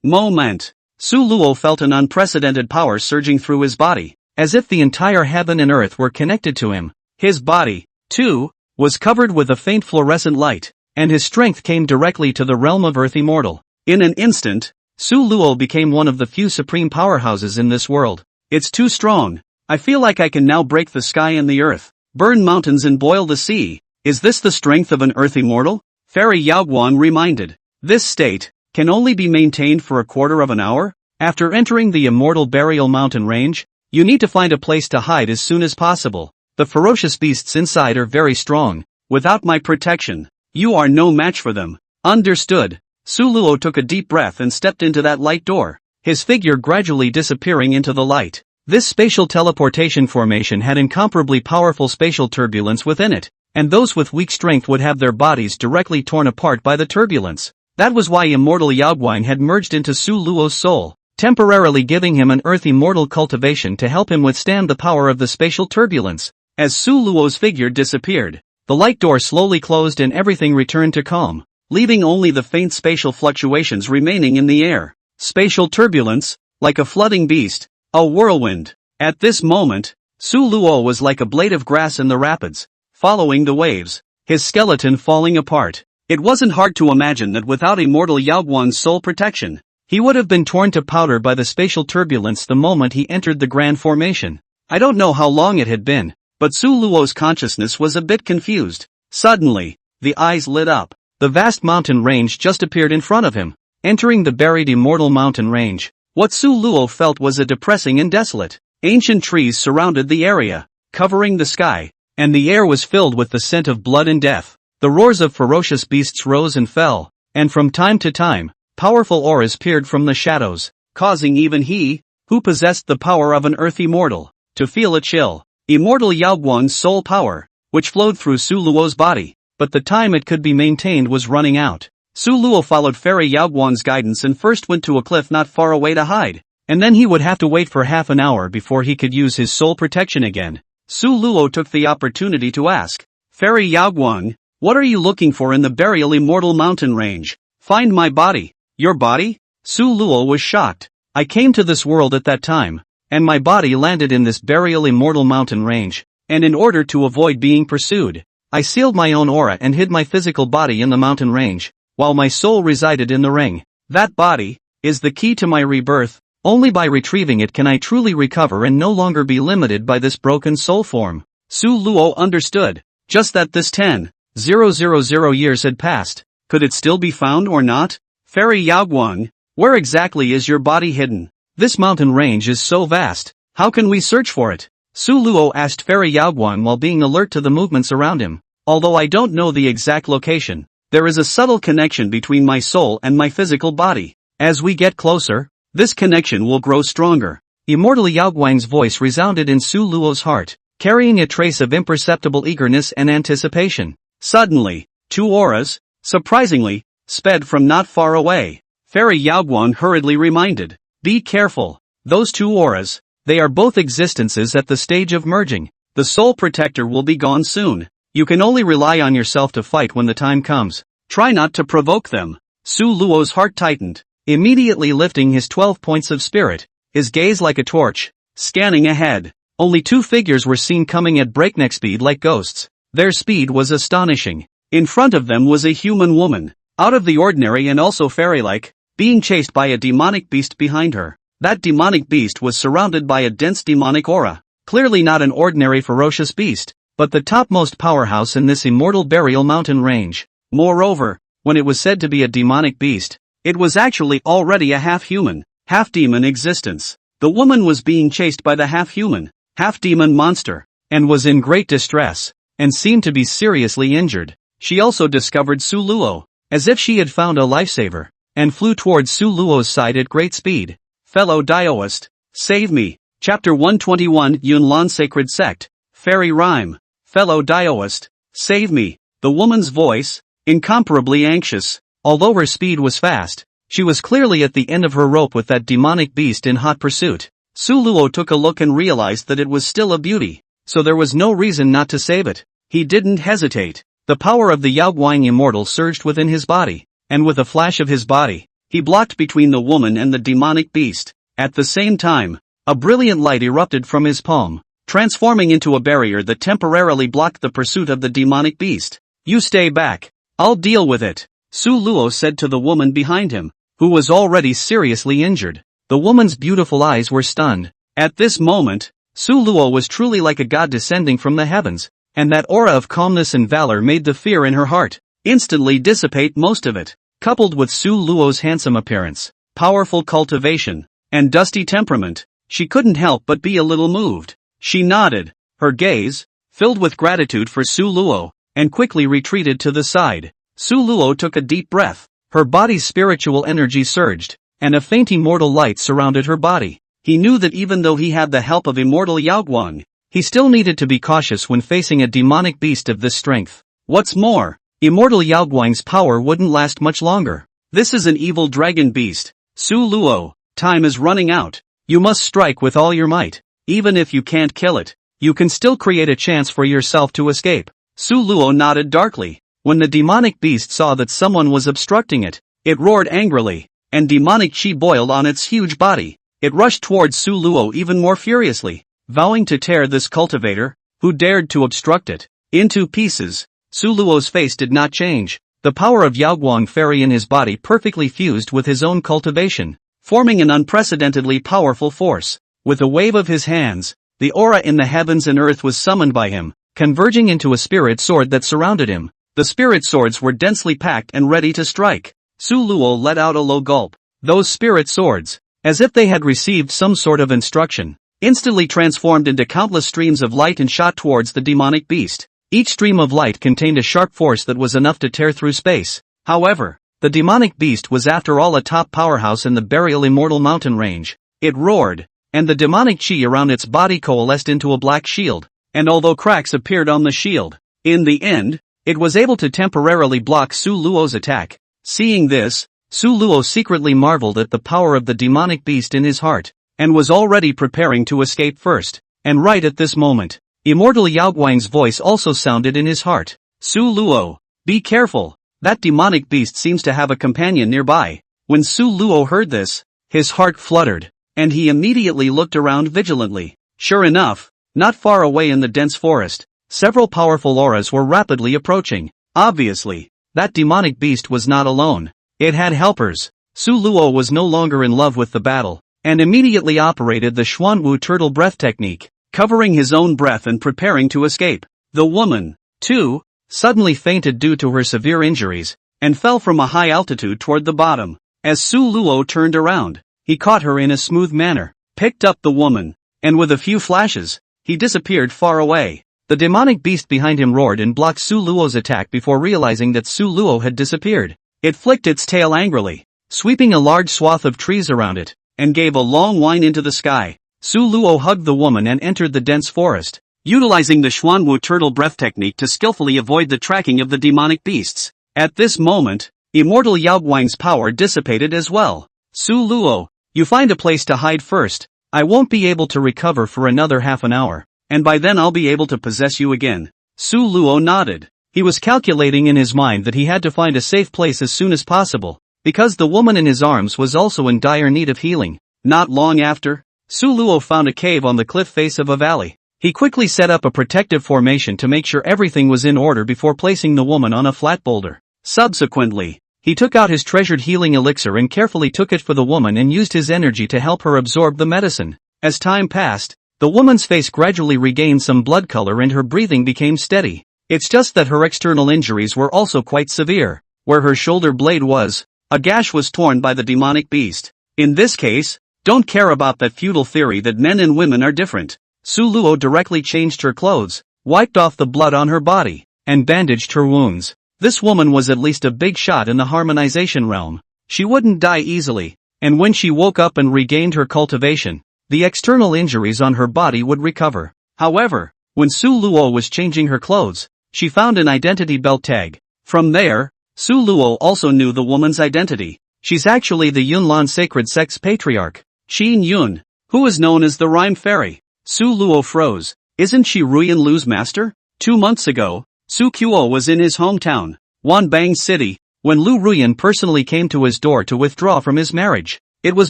Moment. Su Luo felt an unprecedented power surging through his body, as if the entire heaven and earth were connected to him. His body, too, was covered with a faint fluorescent light, and his strength came directly to the realm of Earth Immortal. In an instant, Su Luo became one of the few supreme powerhouses in this world. It's too strong. I feel like I can now break the sky and the earth, burn mountains and boil the sea. Is this the strength of an Earth Immortal? Fairy Yaoguang reminded. This state can only be maintained for a quarter of an hour. After entering the Immortal Burial Mountain Range, you need to find a place to hide as soon as possible. The ferocious beasts inside are very strong. Without my protection, you are no match for them. Understood. Su Luo took a deep breath and stepped into that light door, his figure gradually disappearing into the light. This spatial teleportation formation had incomparably powerful spatial turbulence within it, and those with weak strength would have their bodies directly torn apart by the turbulence. That was why Immortal Yaoguang had merged into Su Luo's soul, temporarily giving him an Earth Immortal cultivation to help him withstand the power of the spatial turbulence. As Su Luo's figure disappeared, the light door slowly closed and everything returned to calm, leaving only the faint spatial fluctuations remaining in the air. Spatial turbulence, like a flooding beast, a whirlwind. At this moment, Su Luo was like a blade of grass in the rapids, following the waves, his skeleton falling apart. It wasn't hard to imagine that without Immortal Yaoguang's soul protection, he would have been torn to powder by the spatial turbulence the moment he entered the grand formation. I don't know how long it had been, but Su Luo's consciousness was a bit confused. Suddenly, the eyes lit up. The vast mountain range just appeared in front of him. Entering the buried immortal mountain range, what Su Luo felt was a depressing and desolate. Ancient trees surrounded the area, covering the sky, and the air was filled with the scent of blood and death. The roars of ferocious beasts rose and fell, and from time to time, powerful auras peered from the shadows, causing even he, who possessed the power of an earth immortal, to feel a chill. Immortal Yaoguang's soul power, which flowed through Su Luo's body, but the time it could be maintained was running out. Su Luo followed Fairy Yaoguang's guidance and first went to a cliff not far away to hide, and then he would have to wait for half an hour before he could use his soul protection again. Su Luo took the opportunity to ask, Fairy Yaoguang, what are you looking for in the burial immortal mountain range? Find my body. Your body? Su Luo was shocked. I came to this world at that time, and my body landed in this burial immortal mountain range, and in order to avoid being pursued, I sealed my own aura and hid my physical body in the mountain range, while my soul resided in the ring. That body is the key to my rebirth. Only by retrieving it can I truly recover and no longer be limited by this broken soul form. Su Luo understood. Just that this 10,000 years had passed. Could it still be found or not? Fairy Yaoguang, where exactly is your body hidden? This mountain range is so vast. How can we search for it? Su Luo asked Fairy Yaoguang while being alert to the movements around him. Although I don't know the exact location, there is a subtle connection between my soul and my physical body. As we get closer, this connection will grow stronger. Immortal Yaoguang's voice resounded in Su Luo's heart, carrying a trace of imperceptible eagerness and anticipation. Suddenly, two auras, surprisingly, sped from not far away. Fairy Yaoguang hurriedly reminded, be careful. Those two auras, they are both existences at the stage of merging. The soul protector will be gone soon. You can only rely on yourself to fight when the time comes. Try not to provoke them. Su Luo's heart tightened, immediately lifting his 12 points of spirit, his gaze like a torch, scanning ahead. Only two figures were seen coming at breakneck speed like ghosts. Their speed was astonishing. In front of them was a human woman, out of the ordinary and also fairy-like, being chased by a demonic beast behind her. That demonic beast was surrounded by a dense demonic aura, clearly not an ordinary ferocious beast, but the topmost powerhouse in this immortal burial mountain range. Moreover, when it was said to be a demonic beast, it was actually already a half-human, half-demon existence. The woman was being chased by the half-human, half-demon monster, and was in great distress, and seemed to be seriously injured. She also discovered Su Luo, as if she had found a lifesaver, and flew towards Su Luo's side at great speed. Fellow Daoist, save me. Chapter 121 Yunlan Sacred Sect, Fairy Rhyme. Fellow Daoist, save me. The woman's voice, incomparably anxious. Although her speed was fast, she was clearly at the end of her rope with that demonic beast in hot pursuit. Su Luo took a look and realized that it was still a beauty, so there was no reason not to save it. He didn't hesitate. The power of the Yaoguang immortal surged within his body, and with a flash of his body, he blocked between the woman and the demonic beast. At the same time, a brilliant light erupted from his palm, transforming into a barrier that temporarily blocked the pursuit of the demonic beast. You stay back. I'll deal with it, Su Luo said to the woman behind him, who was already seriously injured. The woman's beautiful eyes were stunned. At this moment, Su Luo was truly like a god descending from the heavens, and that aura of calmness and valor made the fear in her heart instantly dissipate most of it. Coupled with Su Luo's handsome appearance, powerful cultivation, and dusty temperament, she couldn't help but be a little moved. She nodded, her gaze, filled with gratitude for Su Luo, and quickly retreated to the side. Su Luo took a deep breath, her body's spiritual energy surged, and a faint immortal light surrounded her body. He knew that even though he had the help of immortal Yaoguang, he still needed to be cautious when facing a demonic beast of this strength. What's more, immortal Yaoguang's power wouldn't last much longer. This is an evil dragon beast. Su Luo, time is running out. You must strike with all your might. Even if you can't kill it, you can still create a chance for yourself to escape. Su Luo nodded darkly. When the demonic beast saw that someone was obstructing it, it roared angrily, and demonic chi boiled on its huge body. It rushed towards Su Luo even more furiously, vowing to tear this cultivator, who dared to obstruct it, into pieces. Su Luo's face did not change. The power of Yaoguang fairy in his body perfectly fused with his own cultivation, forming an unprecedentedly powerful force. With a wave of his hands, the aura in the heavens and earth was summoned by him, converging into a spirit sword that surrounded him. The spirit swords were densely packed and ready to strike. Su Luo let out a low gulp. Those spirit swords, as if they had received some sort of instruction, instantly transformed into countless streams of light and shot towards the demonic beast. Each stream of light contained a sharp force that was enough to tear through space. However, the demonic beast was after all a top powerhouse in the burial immortal mountain range. It roared, and the demonic chi around its body coalesced into a black shield, and although cracks appeared on the shield, in the end, it was able to temporarily block Su Luo's attack. Seeing this, Su Luo secretly marveled at the power of the demonic beast in his heart, and was already preparing to escape first. And right at this moment, immortal Yao Guang's voice also sounded in his heart. Su Luo, be careful, that demonic beast seems to have a companion nearby. When Su Luo heard this, his heart fluttered, and he immediately looked around vigilantly. Sure enough, not far away in the dense forest, several powerful auras were rapidly approaching. Obviously, that demonic beast was not alone. It had helpers. Su Luo was no longer in love with the battle, and immediately operated the Xuanwu turtle breath technique, covering his own breath and preparing to escape. The woman, too, suddenly fainted due to her severe injuries, and fell from a high altitude toward the bottom. As Su Luo turned around, he caught her in a smooth manner, picked up the woman, and with a few flashes, he disappeared far away. The demonic beast behind him roared and blocked Su Luo's attack before realizing that Su Luo had disappeared. It flicked its tail angrily, sweeping a large swath of trees around it, and gave a long whine into the sky. Su Luo hugged the woman and entered the dense forest, utilizing the Xuanwu turtle breath technique to skillfully avoid the tracking of the demonic beasts. At this moment, immortal Yao Guang's power dissipated as well. Su Luo, you find a place to hide first. I won't be able to recover for another half an hour, and by then I'll be able to possess you again. Su Luo nodded. He was calculating in his mind that he had to find a safe place as soon as possible, because the woman in his arms was also in dire need of healing. Not long after, Su Luo found a cave on the cliff face of a valley. He quickly set up a protective formation to make sure everything was in order before placing the woman on a flat boulder. Subsequently, he took out his treasured healing elixir and carefully took it for the woman and used his energy to help her absorb the medicine. As time passed, the woman's face gradually regained some blood color and her breathing became steady. It's just that her external injuries were also quite severe. Where her shoulder blade was, a gash was torn by the demonic beast. In this case, don't care about that feudal theory that men and women are different. Su Luo directly changed her clothes, wiped off the blood on her body, and bandaged her wounds. This woman was at least a big shot in the harmonization realm. She wouldn't die easily, and when she woke up and regained her cultivation, the external injuries on her body would recover. However, when Su Luo was changing her clothes, she found an identity belt tag. From there, Su Luo also knew the woman's identity. She's actually the Yunlan sacred sect's patriarch, Qin Yun, who is known as the Rhyme Fairy. Su Luo froze. Isn't she Ruyan Lu's master? 2 months ago, Su Qiuo was in his hometown, Wanbang City, when Lu Ruyan personally came to his door to withdraw from his marriage. It was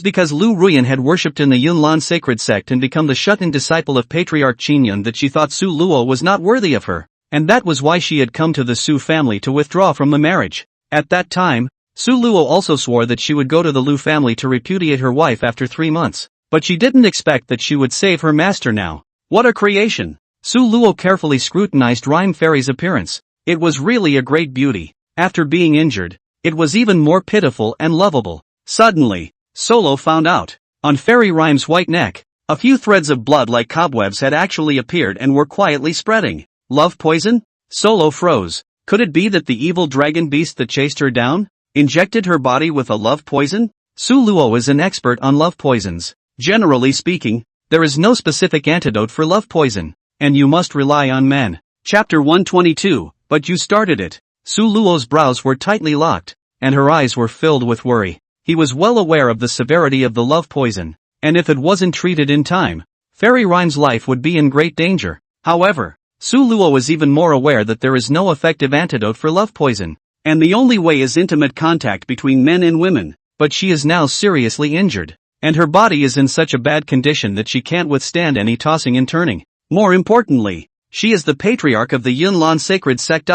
because Lu Ruyan had worshipped in the Yunlan sacred sect and become the shut-in disciple of Patriarch Qin Yun that she thought Su Luo was not worthy of her, and that was why she had come to the Su family to withdraw from the marriage. At that time, Su Luo also swore that she would go to the Lu family to repudiate her wife after 3 months, but she didn't expect that she would save her master now. What a creation! Su Luo carefully scrutinized Rhyme Fairy's appearance. It was really a great beauty. After being injured, it was even more pitiful and lovable. Suddenly, Solo found out. On Fairy Rhyme's white neck, a few threads of blood like cobwebs had actually appeared and were quietly spreading. Love poison? Solo froze. Could it be that the evil dragon beast that chased her down injected her body with a love poison? Su Luo is an expert on love poisons. Generally speaking, there is no specific antidote for love poison, and you must rely on men. Chapter 122, but you started it. Su Luo's brows were tightly locked, and her eyes were filled with worry. He was well aware of the severity of the love poison, and if it wasn't treated in time, Fairy Rhyme's life would be in great danger. However, Su Luo is even more aware that there is no effective antidote for love poison, and the only way is intimate contact between men and women. But she is now seriously injured, and her body is in such a bad condition that she can't withstand any tossing and turning. More importantly, she is the patriarch of the Yunlan sacred sect.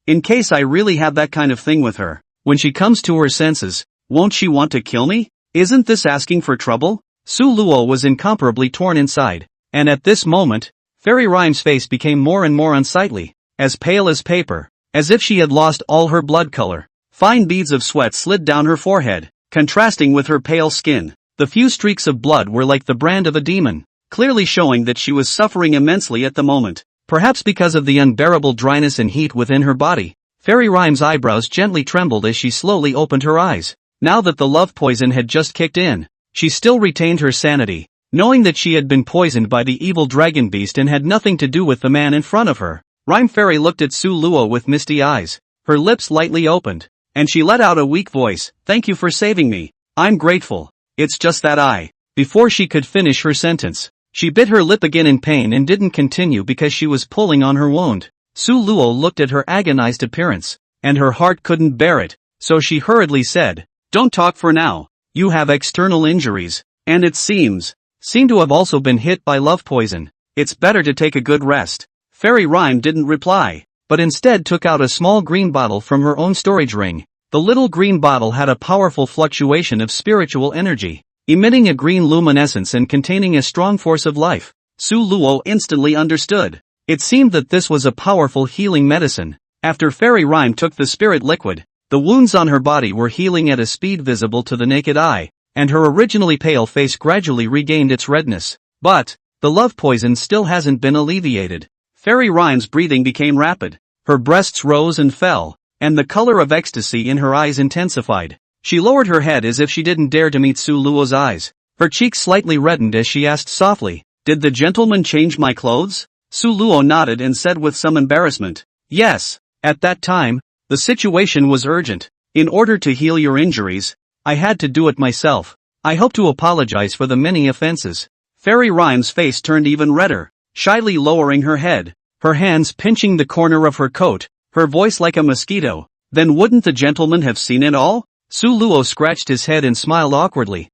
In case I really have that kind of thing with her, when she comes to her senses, won't she want to kill me? Isn't this asking for trouble? Su Luo was incomparably torn inside, and at this moment, Fairy Rhyme's face became more and more unsightly, as pale as paper, as if she had lost all her blood color. Fine beads of sweat slid down her forehead, contrasting with her pale skin. The few streaks of blood were like the brand of a demon, clearly showing that she was suffering immensely at the moment. Perhaps because of the unbearable dryness and heat within her body, Fairy Rhyme's eyebrows gently trembled as she slowly opened her eyes. Now that the love poison had just kicked in, she still retained her sanity, knowing that she had been poisoned by the evil dragon beast and had nothing to do with the man in front of her. Rhyme Fairy looked at Su Luo with misty eyes, her lips lightly opened, and she let out a weak voice, "Thank you for saving me. I'm grateful. It's just that Before she could finish her sentence, she bit her lip again in pain and didn't continue because she was pulling on her wound. Su Luo looked at her agonized appearance, and her heart couldn't bear it, so she hurriedly said, "Don't talk for now. You have external injuries, and it seem to have also been hit by love poison. It's better to take a good rest." Fairy Rhyme didn't reply, but instead took out a small green bottle from her own storage ring. The little green bottle had a powerful fluctuation of spiritual energy, emitting a green luminescence and containing a strong force of life. Su Luo instantly understood. It seemed that this was a powerful healing medicine. After Fairy Rhyme took the spirit liquid, the wounds on her body were healing at a speed visible to the naked eye, and her originally pale face gradually regained its redness. But the love poison still hasn't been alleviated. Fairy Rhyme's breathing became rapid, her breasts rose and fell, and the color of ecstasy in her eyes intensified. She lowered her head as if she didn't dare to meet Su Luo's eyes. Her cheeks slightly reddened as she asked softly, "Did the gentleman change my clothes?" Su Luo nodded and said with some embarrassment, "Yes. At that time, the situation was urgent. In order to heal your injuries, I had to do it myself. I hope to apologize for the many offenses." Fairy Rhyme's face turned even redder, shyly lowering her head, her hands pinching the corner of her coat, her voice like a mosquito. "Then wouldn't the gentleman have seen it all?" Su Luo scratched his head and smiled awkwardly.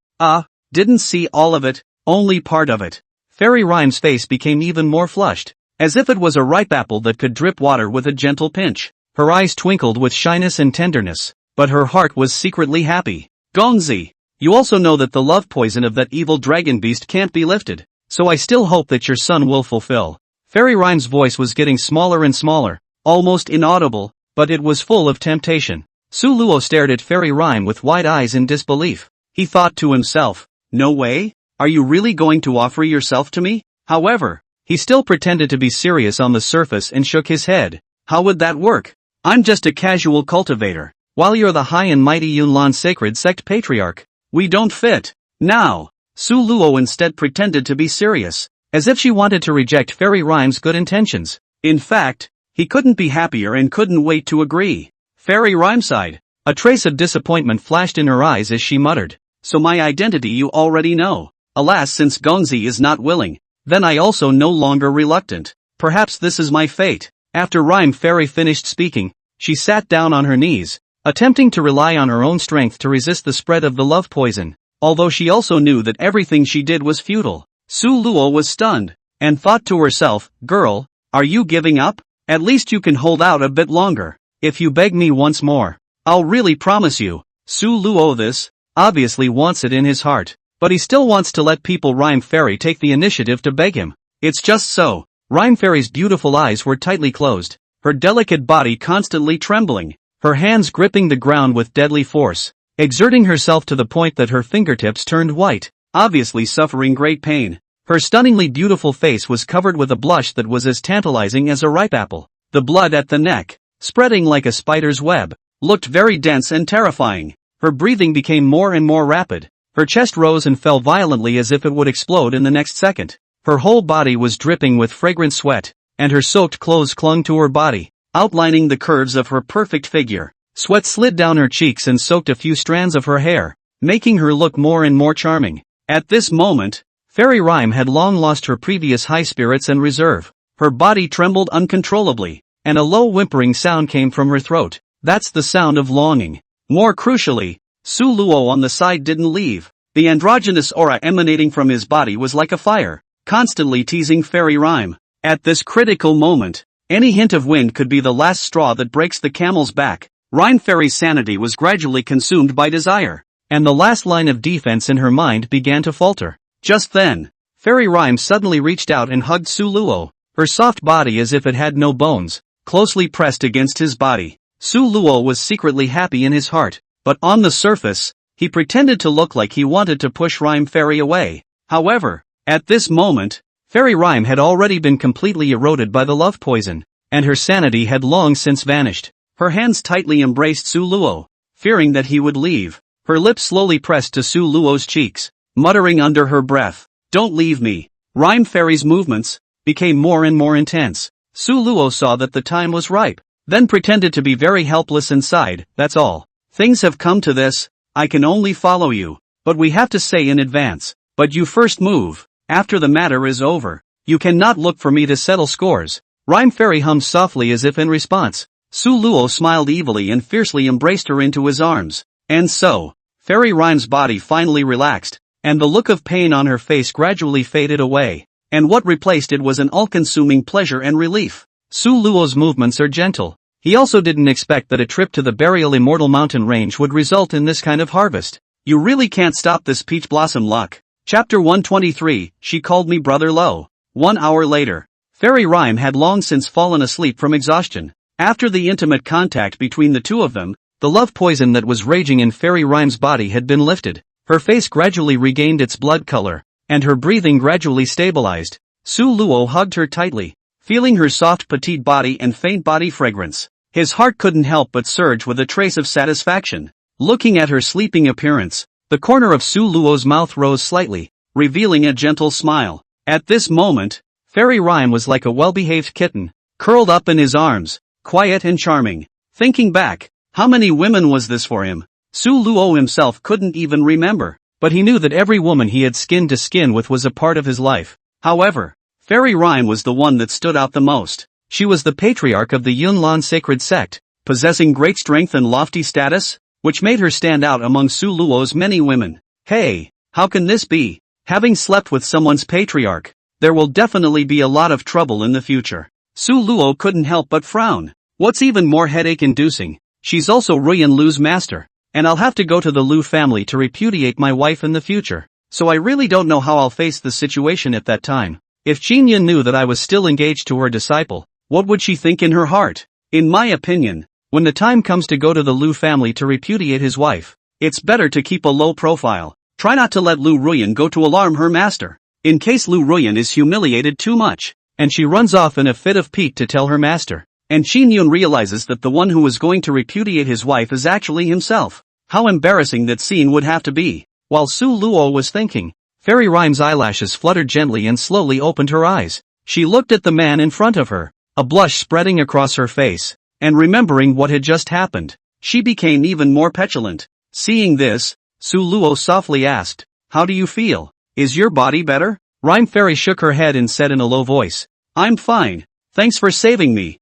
Didn't see all of it, only part of it." Fairy Rhyme's face became even more flushed, as if it was a ripe apple that could drip water with a gentle pinch. Her eyes twinkled with shyness and tenderness, but her heart was secretly happy. "Gongzi, you also know that the love poison of that evil dragon beast can't be lifted, so I still hope that your son will fulfill." Fairy Rhyme's voice was getting smaller and smaller, almost inaudible, but it was full of temptation. Su Luo stared at Fairy Rhyme with wide eyes in disbelief. He thought to himself, "No way? Are you really going to offer yourself to me?" However, he still pretended to be serious on the surface and shook his head. "How would that work? I'm just a casual cultivator, while you're the high and mighty Yunlan sacred sect patriarch. We don't fit." Now, Su Luo instead pretended to be serious, as if she wanted to reject Fairy Rhyme's good intentions. In fact, he couldn't be happier and couldn't wait to agree. Fairy Rhyme sighed. A trace of disappointment flashed in her eyes as she muttered, "So my identity you already know. Alas, since Gongzi is not willing, then I also no longer reluctant. Perhaps this is my fate." After Rhyme Fairy finished speaking, she sat down on her knees, attempting to rely on her own strength to resist the spread of the love poison, although she also knew that everything she did was futile. Su Luo was stunned, and thought to herself, "Girl, are you giving up? At least you can hold out a bit longer. If you beg me once more, I'll really promise you." Su Luo obviously wants it in his heart, but he still wants to let people Rhyme Fairy take the initiative to beg him. It's just so. Rhyme Fairy's beautiful eyes were tightly closed, her delicate body constantly trembling, her hands gripping the ground with deadly force, exerting herself to the point that her fingertips turned white, obviously suffering great pain. Her stunningly beautiful face was covered with a blush that was as tantalizing as a ripe apple. The blood at the neck, spreading like a spider's web, looked very dense and terrifying. Her breathing became more and more rapid. Her chest rose and fell violently as if it would explode in the next second. Her whole body was dripping with fragrant sweat, and her soaked clothes clung to her body, outlining the curves of her perfect figure. Sweat slid down her cheeks and soaked a few strands of her hair, making her look more and more charming. At this moment, Fairy Rhyme had long lost her previous high spirits and reserve. Her body trembled uncontrollably, and a low whimpering sound came from her throat. That's the sound of longing. More crucially, Su Luo on the side didn't leave. The androgynous aura emanating from his body was like a fire, constantly teasing Fairy Rhyme. At this critical moment, any hint of wind could be the last straw that breaks the camel's back. Rhyme Fairy's sanity was gradually consumed by desire, and the last line of defense in her mind began to falter. Just then, Fairy Rhyme suddenly reached out and hugged Su Luo, her soft body as if it had no bones, closely pressed against his body. Su Luo was secretly happy in his heart, but on the surface, he pretended to look like he wanted to push Rhyme Fairy away. However, at this moment, Fairy Rhyme had already been completely eroded by the love poison, and her sanity had long since vanished. Her hands tightly embraced Su Luo, fearing that he would leave. Her lips slowly pressed to Su Luo's cheeks, muttering under her breath, "Don't leave me." Rhyme Fairy's movements became more and more intense. Su Luo saw that the time was ripe, then pretended to be very helpless inside. "That's all. Things have come to this, I can only follow you, but we have to say in advance. But you first move, after the matter is over. You cannot look for me to settle scores." Rhyme Fairy hummed softly as if in response. Su Luo smiled evilly and fiercely embraced her into his arms. And so, Fairy Rhyme's body finally relaxed, and the look of pain on her face gradually faded away, and what replaced it was an all-consuming pleasure and relief. Su Luo's movements are gentle. He also didn't expect that a trip to the burial Immortal Mountain Range would result in this kind of harvest. You really can't stop this peach blossom luck. Chapter 123, She Called Me Brother Lo. 1 hour later. Fairy Rhyme had long since fallen asleep from exhaustion. After the intimate contact between the two of them, the love poison that was raging in Fairy Rhyme's body had been lifted. Her face gradually regained its blood color, and her breathing gradually stabilized. Su Luo hugged her tightly, feeling her soft petite body and faint body fragrance. His heart couldn't help but surge with a trace of satisfaction. Looking at her sleeping appearance, the corner of Su Luo's mouth rose slightly, revealing a gentle smile. At this moment, Fairy Rhyme was like a well-behaved kitten, curled up in his arms, quiet and charming. Thinking back, how many women was this for him? Su Luo himself couldn't even remember, but he knew that every woman he had skin to skin with was a part of his life. However, Fairy Rhyme was the one that stood out the most. She was the patriarch of the Yunlan sacred sect, possessing great strength and lofty status, which made her stand out among Su Luo's many women. Hey, how can this be? Having slept with someone's patriarch, there will definitely be a lot of trouble in the future. Su Luo couldn't help but frown. What's even more headache-inducing, she's also Ruyan Lu's master, and I'll have to go to the Lu family to repudiate my wife in the future, so I really don't know how I'll face the situation at that time. If Qinyan knew that I was still engaged to her disciple, what would she think in her heart? In my opinion, when the time comes to go to the Lu family to repudiate his wife, it's better to keep a low profile. Try not to let Lu Ruyan go to alarm her master, in case Lu Ruyan is humiliated too much, and she runs off in a fit of pique to tell her master. And Qinyan realizes that the one who is going to repudiate his wife is actually himself. How embarrassing that scene would have to be. While Su Luo was thinking, Fairy Rhyme's eyelashes fluttered gently and slowly opened her eyes. She looked at the man in front of her, a blush spreading across her face, and remembering what had just happened, she became even more petulant. Seeing this, Su Luo softly asked, "How do you feel? Is your body better?" Rhyme Fairy shook her head and said in a low voice, "I'm fine. Thanks for saving me.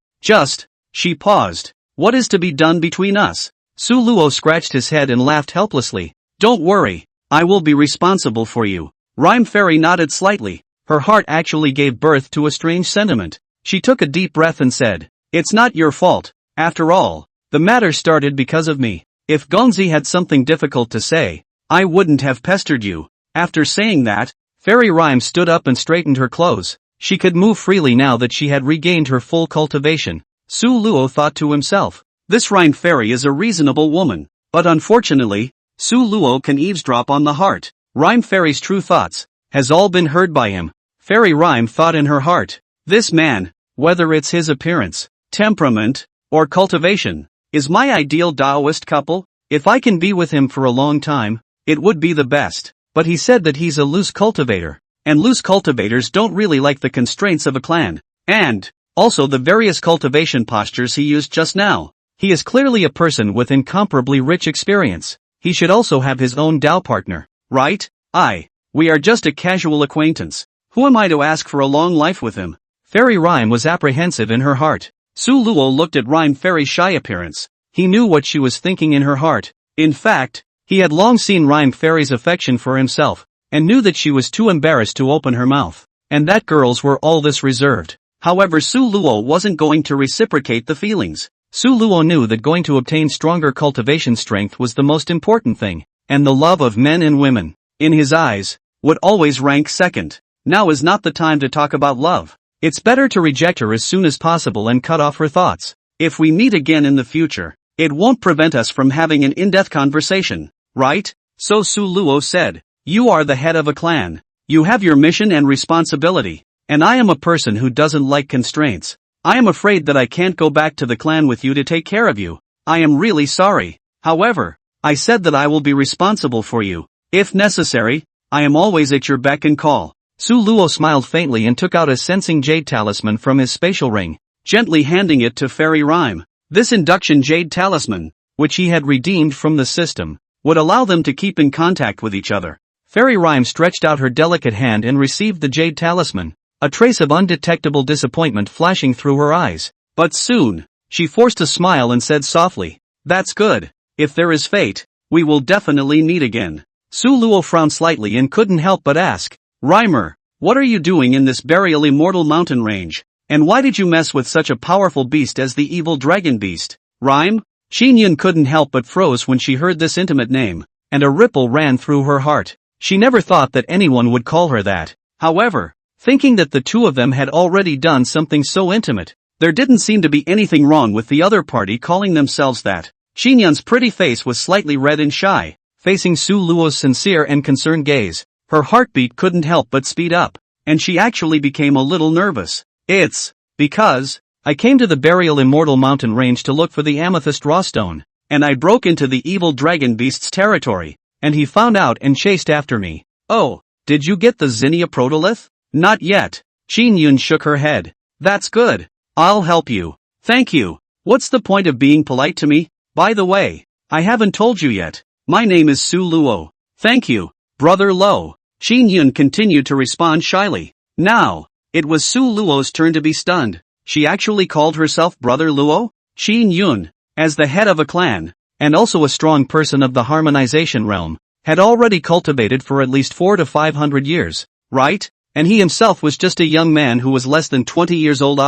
She paused. "What is to be done between us?" Su Luo scratched his head and laughed helplessly. "Don't worry, I will be responsible for you." Rhyme Fairy nodded slightly. Her heart actually gave birth to a strange sentiment. She took a deep breath and said, "It's not your fault. After all, the matter started because of me. If Gongzi had something difficult to say, I wouldn't have pestered you." After saying that, Fairy Rhyme stood up and straightened her clothes. She could move freely now that she had regained her full cultivation. Su Luo thought to himself, this Rhyme Fairy is a reasonable woman, but unfortunately, Su Luo can eavesdrop on the heart. Rhyme Fairy's true thoughts has all been heard by him. Fairy Rhyme thought in her heart, this man, whether it's his appearance, temperament, or cultivation, is my ideal Taoist couple. If I can be with him for a long time, it would be the best. But he said that he's a loose cultivator, and loose cultivators don't really like the constraints of a clan, and also the various cultivation postures he used just now. He is clearly a person with incomparably rich experience. He should also have his own Tao partner, right? We are just a casual acquaintance. Who am I to ask for a long life with him? Fairy Rhyme was apprehensive in her heart. Su Luo looked at Rhyme Fairy's shy appearance. He knew what she was thinking in her heart. In fact, he had long seen Rhyme Fairy's affection for himself, and knew that she was too embarrassed to open her mouth, and that girls were all this reserved. However, Su Luo wasn't going to reciprocate the feelings. Su Luo knew that going to obtain stronger cultivation strength was the most important thing, and the love of men and women, in his eyes, would always rank second. Now is not the time to talk about love. It's better to reject her as soon as possible and cut off her thoughts. If we meet again in the future, it won't prevent us from having an in-depth conversation, right? So Su Luo said, you are the head of a clan. You have your mission and responsibility. And I am a person who doesn't like constraints. I am afraid that I can't go back to the clan with you to take care of you. I am really sorry. However, I said that I will be responsible for you. If necessary, I am always at your beck and call. Su Luo smiled faintly and took out a sensing jade talisman from his spatial ring, gently handing it to Fairy Rhyme. This induction jade talisman, which he had redeemed from the system, would allow them to keep in contact with each other. Fairy Rhyme stretched out her delicate hand and received the jade talisman, a trace of undetectable disappointment flashing through her eyes. But soon, she forced a smile and said softly, that's good. If there is fate, we will definitely meet again. Su Luo frowned slightly and couldn't help but ask, Rhymer, what are you doing in this burial immortal mountain range? And why did you mess with such a powerful beast as the evil dragon beast? Rhyme? Qin Yun couldn't help but froze when she heard this intimate name, and a ripple ran through her heart. She never thought that anyone would call her that. However, thinking that the two of them had already done something so intimate, there didn't seem to be anything wrong with the other party calling themselves that. Qin Yun's pretty face was slightly red and shy, facing Su Luo's sincere and concerned gaze. Her heartbeat couldn't help but speed up, and she actually became a little nervous. It's because I came to the burial immortal mountain range to look for the amethyst raw stone, and I broke into the evil dragon beast's territory, and he found out and chased after me. Oh, did you get the Zinnia protolith? Not yet. Qin Yun shook her head. That's good. I'll help you. Thank you. What's the point of being polite to me? By the way, I haven't told you yet. My name is Su Luo. Thank you, Brother Lo. Qin Yun continued to respond shyly. Now, it was Su Luo's turn to be stunned. She actually called herself Brother Luo? Qin Yun, as the head of a clan, and also a strong person of the harmonization realm, had already cultivated for at least 400 to 500 years, right? And he himself was just a young man who was less than 20 years old.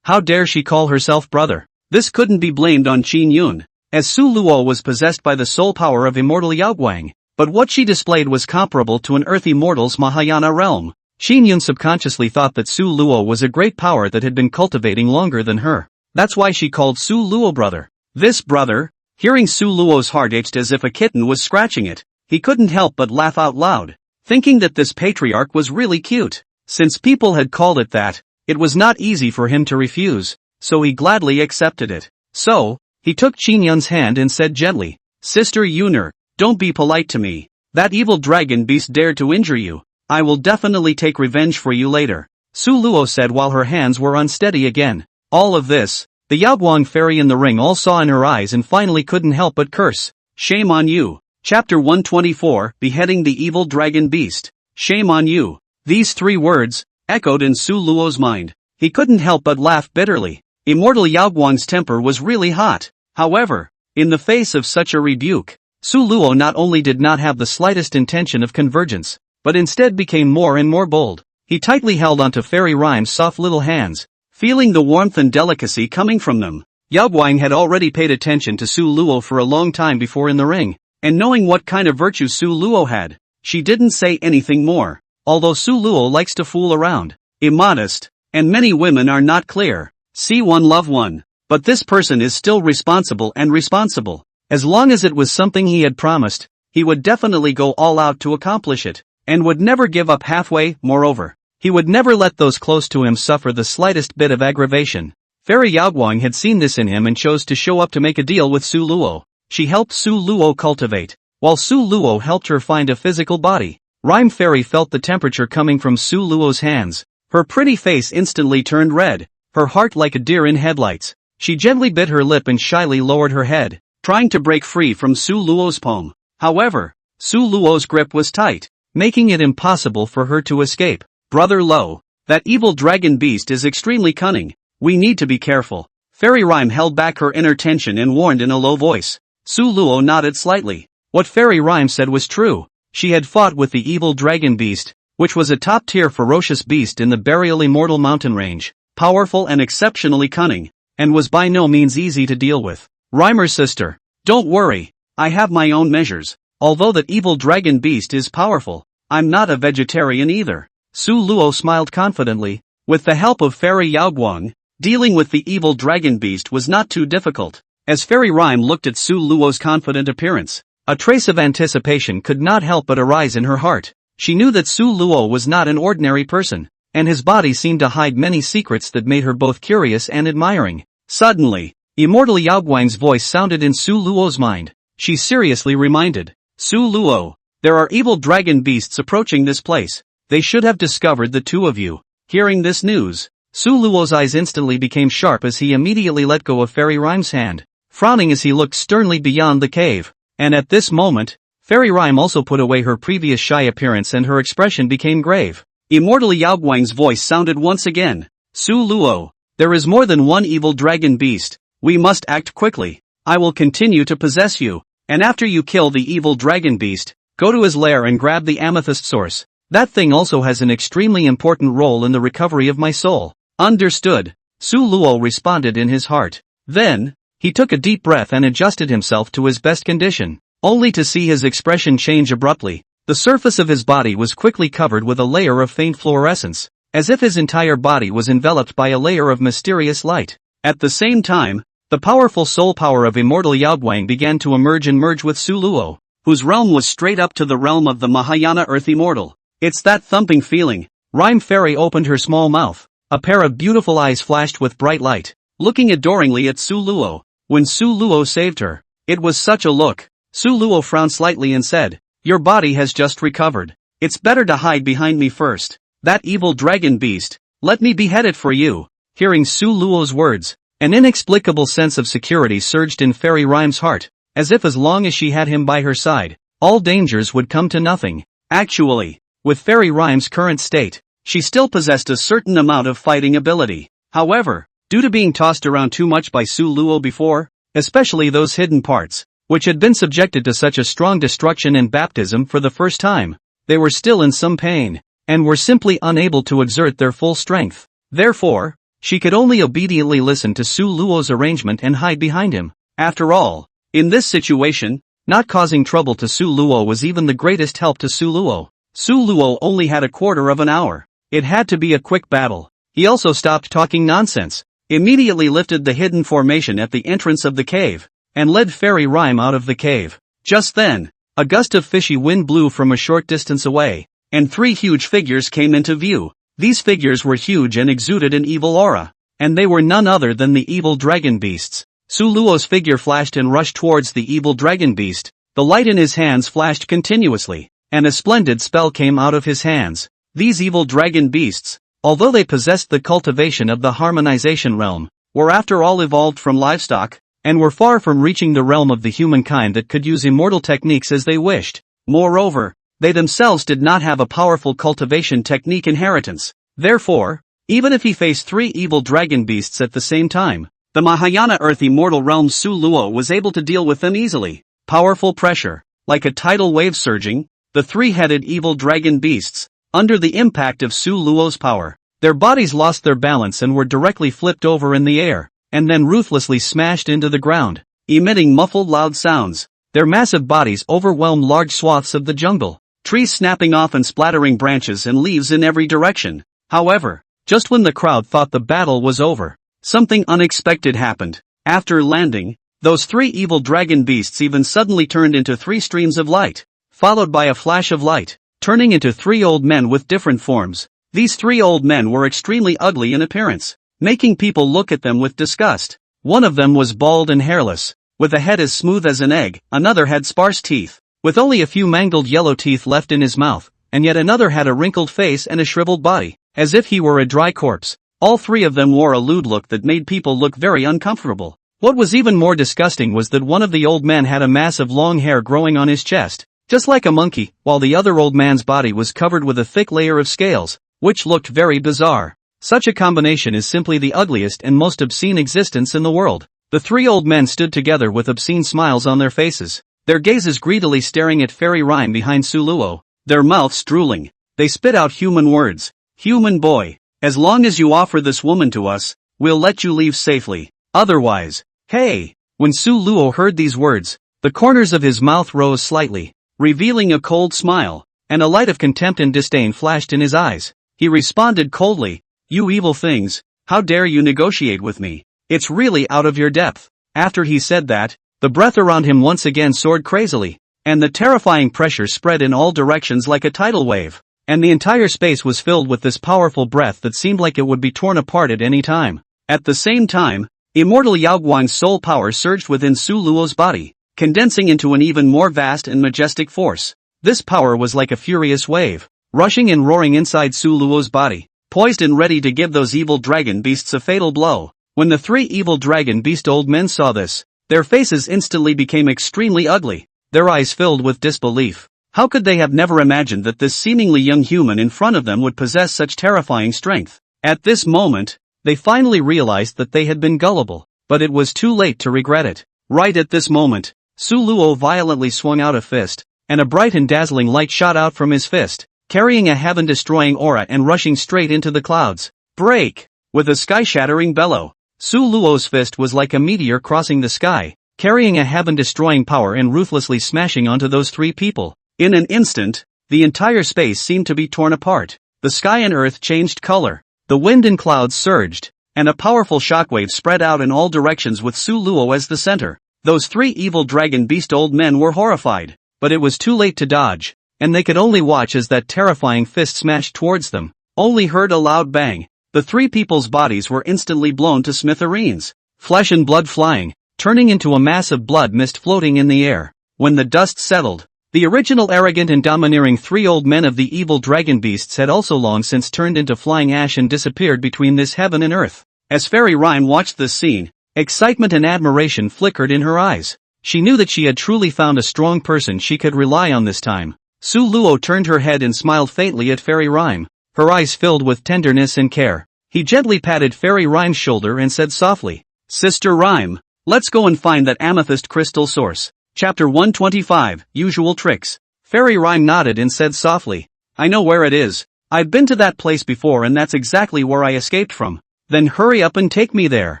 How dare she call herself brother? This couldn't be blamed on Qin Yun, as Su Luo was possessed by the soul power of immortal Yaoguang, but what she displayed was comparable to an earth immortal's Mahayana realm. Qin Yun subconsciously thought that Su Luo was a great power that had been cultivating longer than her. That's why she called Su Luo brother. This brother? Hearing Su Luo's heart ached as if a kitten was scratching it, he couldn't help but laugh out loud, thinking that this patriarch was really cute. Since people had called it that, it was not easy for him to refuse, so he gladly accepted it. So, he took Qin Yun's hand and said gently, Sister Yuner, don't be polite to me. That evil dragon beast dared to injure you. I will definitely take revenge for you later. Su Luo said while her hands were unsteady again. All of this, the Yaoguang fairy in the ring all saw in her eyes and finally couldn't help but curse. Shame on you. Chapter 124, Beheading the Evil Dragon Beast. Shame on you. These three words echoed in Su Luo's mind. He couldn't help but laugh bitterly. Immortal Yaoguang's temper was really hot. However, in the face of such a rebuke, Su Luo not only did not have the slightest intention of convergence, but instead became more and more bold. He tightly held onto Fairy Rhyme's soft little hands, feeling the warmth and delicacy coming from them. Yaoguang had already paid attention to Su Luo for a long time before in the ring, and knowing what kind of virtue Su Luo had, she didn't say anything more. Although Su Luo likes to fool around, immodest, and many women are not clear. See one love one. But this person is still responsible and responsible. As long as it was something he had promised, he would definitely go all out to accomplish it, and would never give up halfway. Moreover, he would never let those close to him suffer the slightest bit of aggravation. Fairy Yaoguang had seen this in him and chose to show up to make a deal with Su Luo. She helped Su Luo cultivate, while Su Luo helped her find a physical body. Rhyme Fairy felt the temperature coming from Su Luo's hands. Her pretty face instantly turned red, her heart like a deer in headlights. She gently bit her lip and shyly lowered her head, trying to break free from Su Luo's palm. However, Su Luo's grip was tight, making it impossible for her to escape. Brother Lo, that evil dragon beast is extremely cunning. We need to be careful. Fairy Rhyme held back her inner tension and warned in a low voice. Su Luo nodded slightly. What Fairy Rhyme said was true. She had fought with the evil dragon beast, which was a top-tier ferocious beast in the burial immortal mountain range, powerful and exceptionally cunning, and was by no means easy to deal with. Rhymer's sister, don't worry, I have my own measures. Although that evil dragon beast is powerful, I'm not a vegetarian either. Su Luo smiled confidently. With the help of Fairy Yaoguang, Dealing with the evil dragon beast was not too difficult. As Fairy Rhyme looked at Su Luo's confident appearance, a trace of anticipation could not help but arise in her heart. She knew that Su Luo was not an ordinary person, and his body seemed to hide many secrets that made her both curious and admiring. Suddenly, Immortal Yao Guang's voice sounded in Su Luo's mind. She seriously reminded Su Luo, "There are evil dragon beasts approaching this place. They should have discovered the two of you." Hearing this news, Su Luo's eyes instantly became sharp as he immediately let go of Fairy Rhyme's hand, frowning as he looked sternly beyond the cave. And at this moment, Fairy Rhyme also put away her previous shy appearance and her expression became grave. Immortal Yao Guang's voice sounded once again. "Su Luo, there is more than one evil dragon beast. We must act quickly. I will continue to possess you, and after you kill the evil dragon beast, go to his lair and grab the amethyst source. That thing also has an extremely important role in the recovery of my soul." "Understood," Su Luo responded in his heart. Then, he took a deep breath and adjusted himself to his best condition, only to see his expression change abruptly. The surface of his body was quickly covered with a layer of faint fluorescence, as if his entire body was enveloped by a layer of mysterious light. At the same time, the powerful soul power of Immortal Yao Guang began to emerge and merge with Su Luo, whose realm was straight up to the realm of the Mahayana Earth Immortal. "It's that thumping feeling." Rhyme Fairy opened her small mouth. A pair of beautiful eyes flashed with bright light, looking adoringly at Su Luo. When Su Luo saved her, it was such a look. Su Luo frowned slightly and said, "Your body has just recovered. It's better to hide behind me first. That evil dragon beast, let me behead it for you." Hearing Su Luo's words, an inexplicable sense of security surged in Fairy Rhyme's heart, as if as long as she had him by her side, all dangers would come to nothing. Actually, with Fairy Rhyme's current state, she still possessed a certain amount of fighting ability. However, due to being tossed around too much by Su Luo before, especially those hidden parts, which had been subjected to such a strong destruction and baptism for the first time, they were still in some pain, and were simply unable to exert their full strength. Therefore, she could only obediently listen to Su Luo's arrangement and hide behind him. After all, in this situation, not causing trouble to Su Luo was even the greatest help to Su Luo. Su Luo only had a quarter of an hour. It had to be a quick battle. He also stopped talking nonsense, immediately lifted the hidden formation at the entrance of the cave, and led Fairy Rhyme out of the cave. Just then, a gust of fishy wind blew from a short distance away, and three huge figures came into view. These figures were huge and exuded an evil aura, and they were none other than the evil dragon beasts. Su Luo's figure flashed and rushed towards the evil dragon beast. The light in his hands flashed continuously, and a splendid spell came out of his hands. These evil dragon beasts, although they possessed the cultivation of the harmonization realm, were after all evolved from livestock, and were far from reaching the realm of the humankind that could use immortal techniques as they wished. Moreover, they themselves did not have a powerful cultivation technique inheritance. Therefore, even if he faced three evil dragon beasts at the same time, the Mahayana Earth Immortal Realm Su Luo was able to deal with them easily. Powerful pressure, like a tidal wave surging, the three-headed evil dragon beasts, under the impact of Su Luo's power, their bodies lost their balance and were directly flipped over in the air, and then ruthlessly smashed into the ground, emitting muffled loud sounds. Their massive bodies overwhelmed large swaths of the jungle, trees snapping off and splattering branches and leaves in every direction. However, just when the crowd thought the battle was over, something unexpected happened. After landing, those three evil dragon beasts even suddenly turned into three streams of light, followed by a flash of light, turning into three old men with different forms. These three old men were extremely ugly in appearance, making people look at them with disgust. One of them was bald and hairless, with a head as smooth as an egg. Another had sparse teeth, with only a few mangled yellow teeth left in his mouth, and yet another had a wrinkled face and a shriveled body, as if he were a dry corpse. All three of them wore a lewd look that made people look very uncomfortable. What was even more disgusting was that one of the old men had a mass of long hair growing on his chest, just like a monkey, while the other old man's body was covered with a thick layer of scales, which looked very bizarre. Such a combination is simply the ugliest and most obscene existence in the world. The three old men stood together with obscene smiles on their faces, their gazes greedily staring at Fairy Rhyme behind Su Luo, their mouths drooling. They spit out human words. "Human boy, as long as you offer this woman to us, we'll let you leave safely. Otherwise, hey." When Su Luo heard these words, the corners of his mouth rose slightly, revealing a cold smile, and a light of contempt and disdain flashed in his eyes. He responded coldly, "You evil things, How dare you negotiate with me? It's really out of your depth. After he said that, the breath around him once again soared crazily, and the terrifying pressure spread in all directions like a tidal wave, and the entire space was filled with this powerful breath that seemed like it would be torn apart at any time. At the same time, immortal Yao Guang's soul power surged within Su Luo's body, condensing into an even more vast and majestic force. This power was like a furious wave, rushing and roaring inside Su Luo's body, poised and ready to give those evil dragon beasts a fatal blow. When the three evil dragon beast old men saw this, their faces instantly became extremely ugly, their eyes filled with disbelief. How could they have never imagined that this seemingly young human in front of them would possess such terrifying strength? At this moment, they finally realized that they had been gullible, but it was too late to regret it. Right at this moment, Su Luo violently swung out a fist, and a bright and dazzling light shot out from his fist, carrying a heaven-destroying aura and rushing straight into the clouds. Break! With a sky-shattering bellow, Su Luo's fist was like a meteor crossing the sky, carrying a heaven-destroying power and ruthlessly smashing onto those three people. In an instant, the entire space seemed to be torn apart. The sky and earth changed color, the wind and clouds surged, and a powerful shockwave spread out in all directions with Su Luo as the center. Those three evil dragon beast old men were horrified, but it was too late to dodge, and they could only watch as that terrifying fist smashed towards them. Only heard a loud bang. The three people's bodies were instantly blown to smithereens, flesh and blood flying, turning into a mass of blood mist floating in the air. When the dust settled, the original arrogant and domineering three old men of the evil dragon beasts had also long since turned into flying ash and disappeared between this heaven and earth. As Fairy Rhyme watched this scene, excitement and admiration flickered in her eyes. She knew that she had truly found a strong person she could rely on this time. Su Luo turned her head and smiled faintly at Fairy Rhyme, her eyes filled with tenderness and care. He gently patted Fairy Rhyme's shoulder and said softly, "Sister Rhyme, let's go and find that amethyst crystal source." Chapter 125, Usual Tricks. Fairy Rhyme nodded and said softly, "I know where it is. I've been to that place before and that's exactly where I escaped from." "Then hurry up and take me there."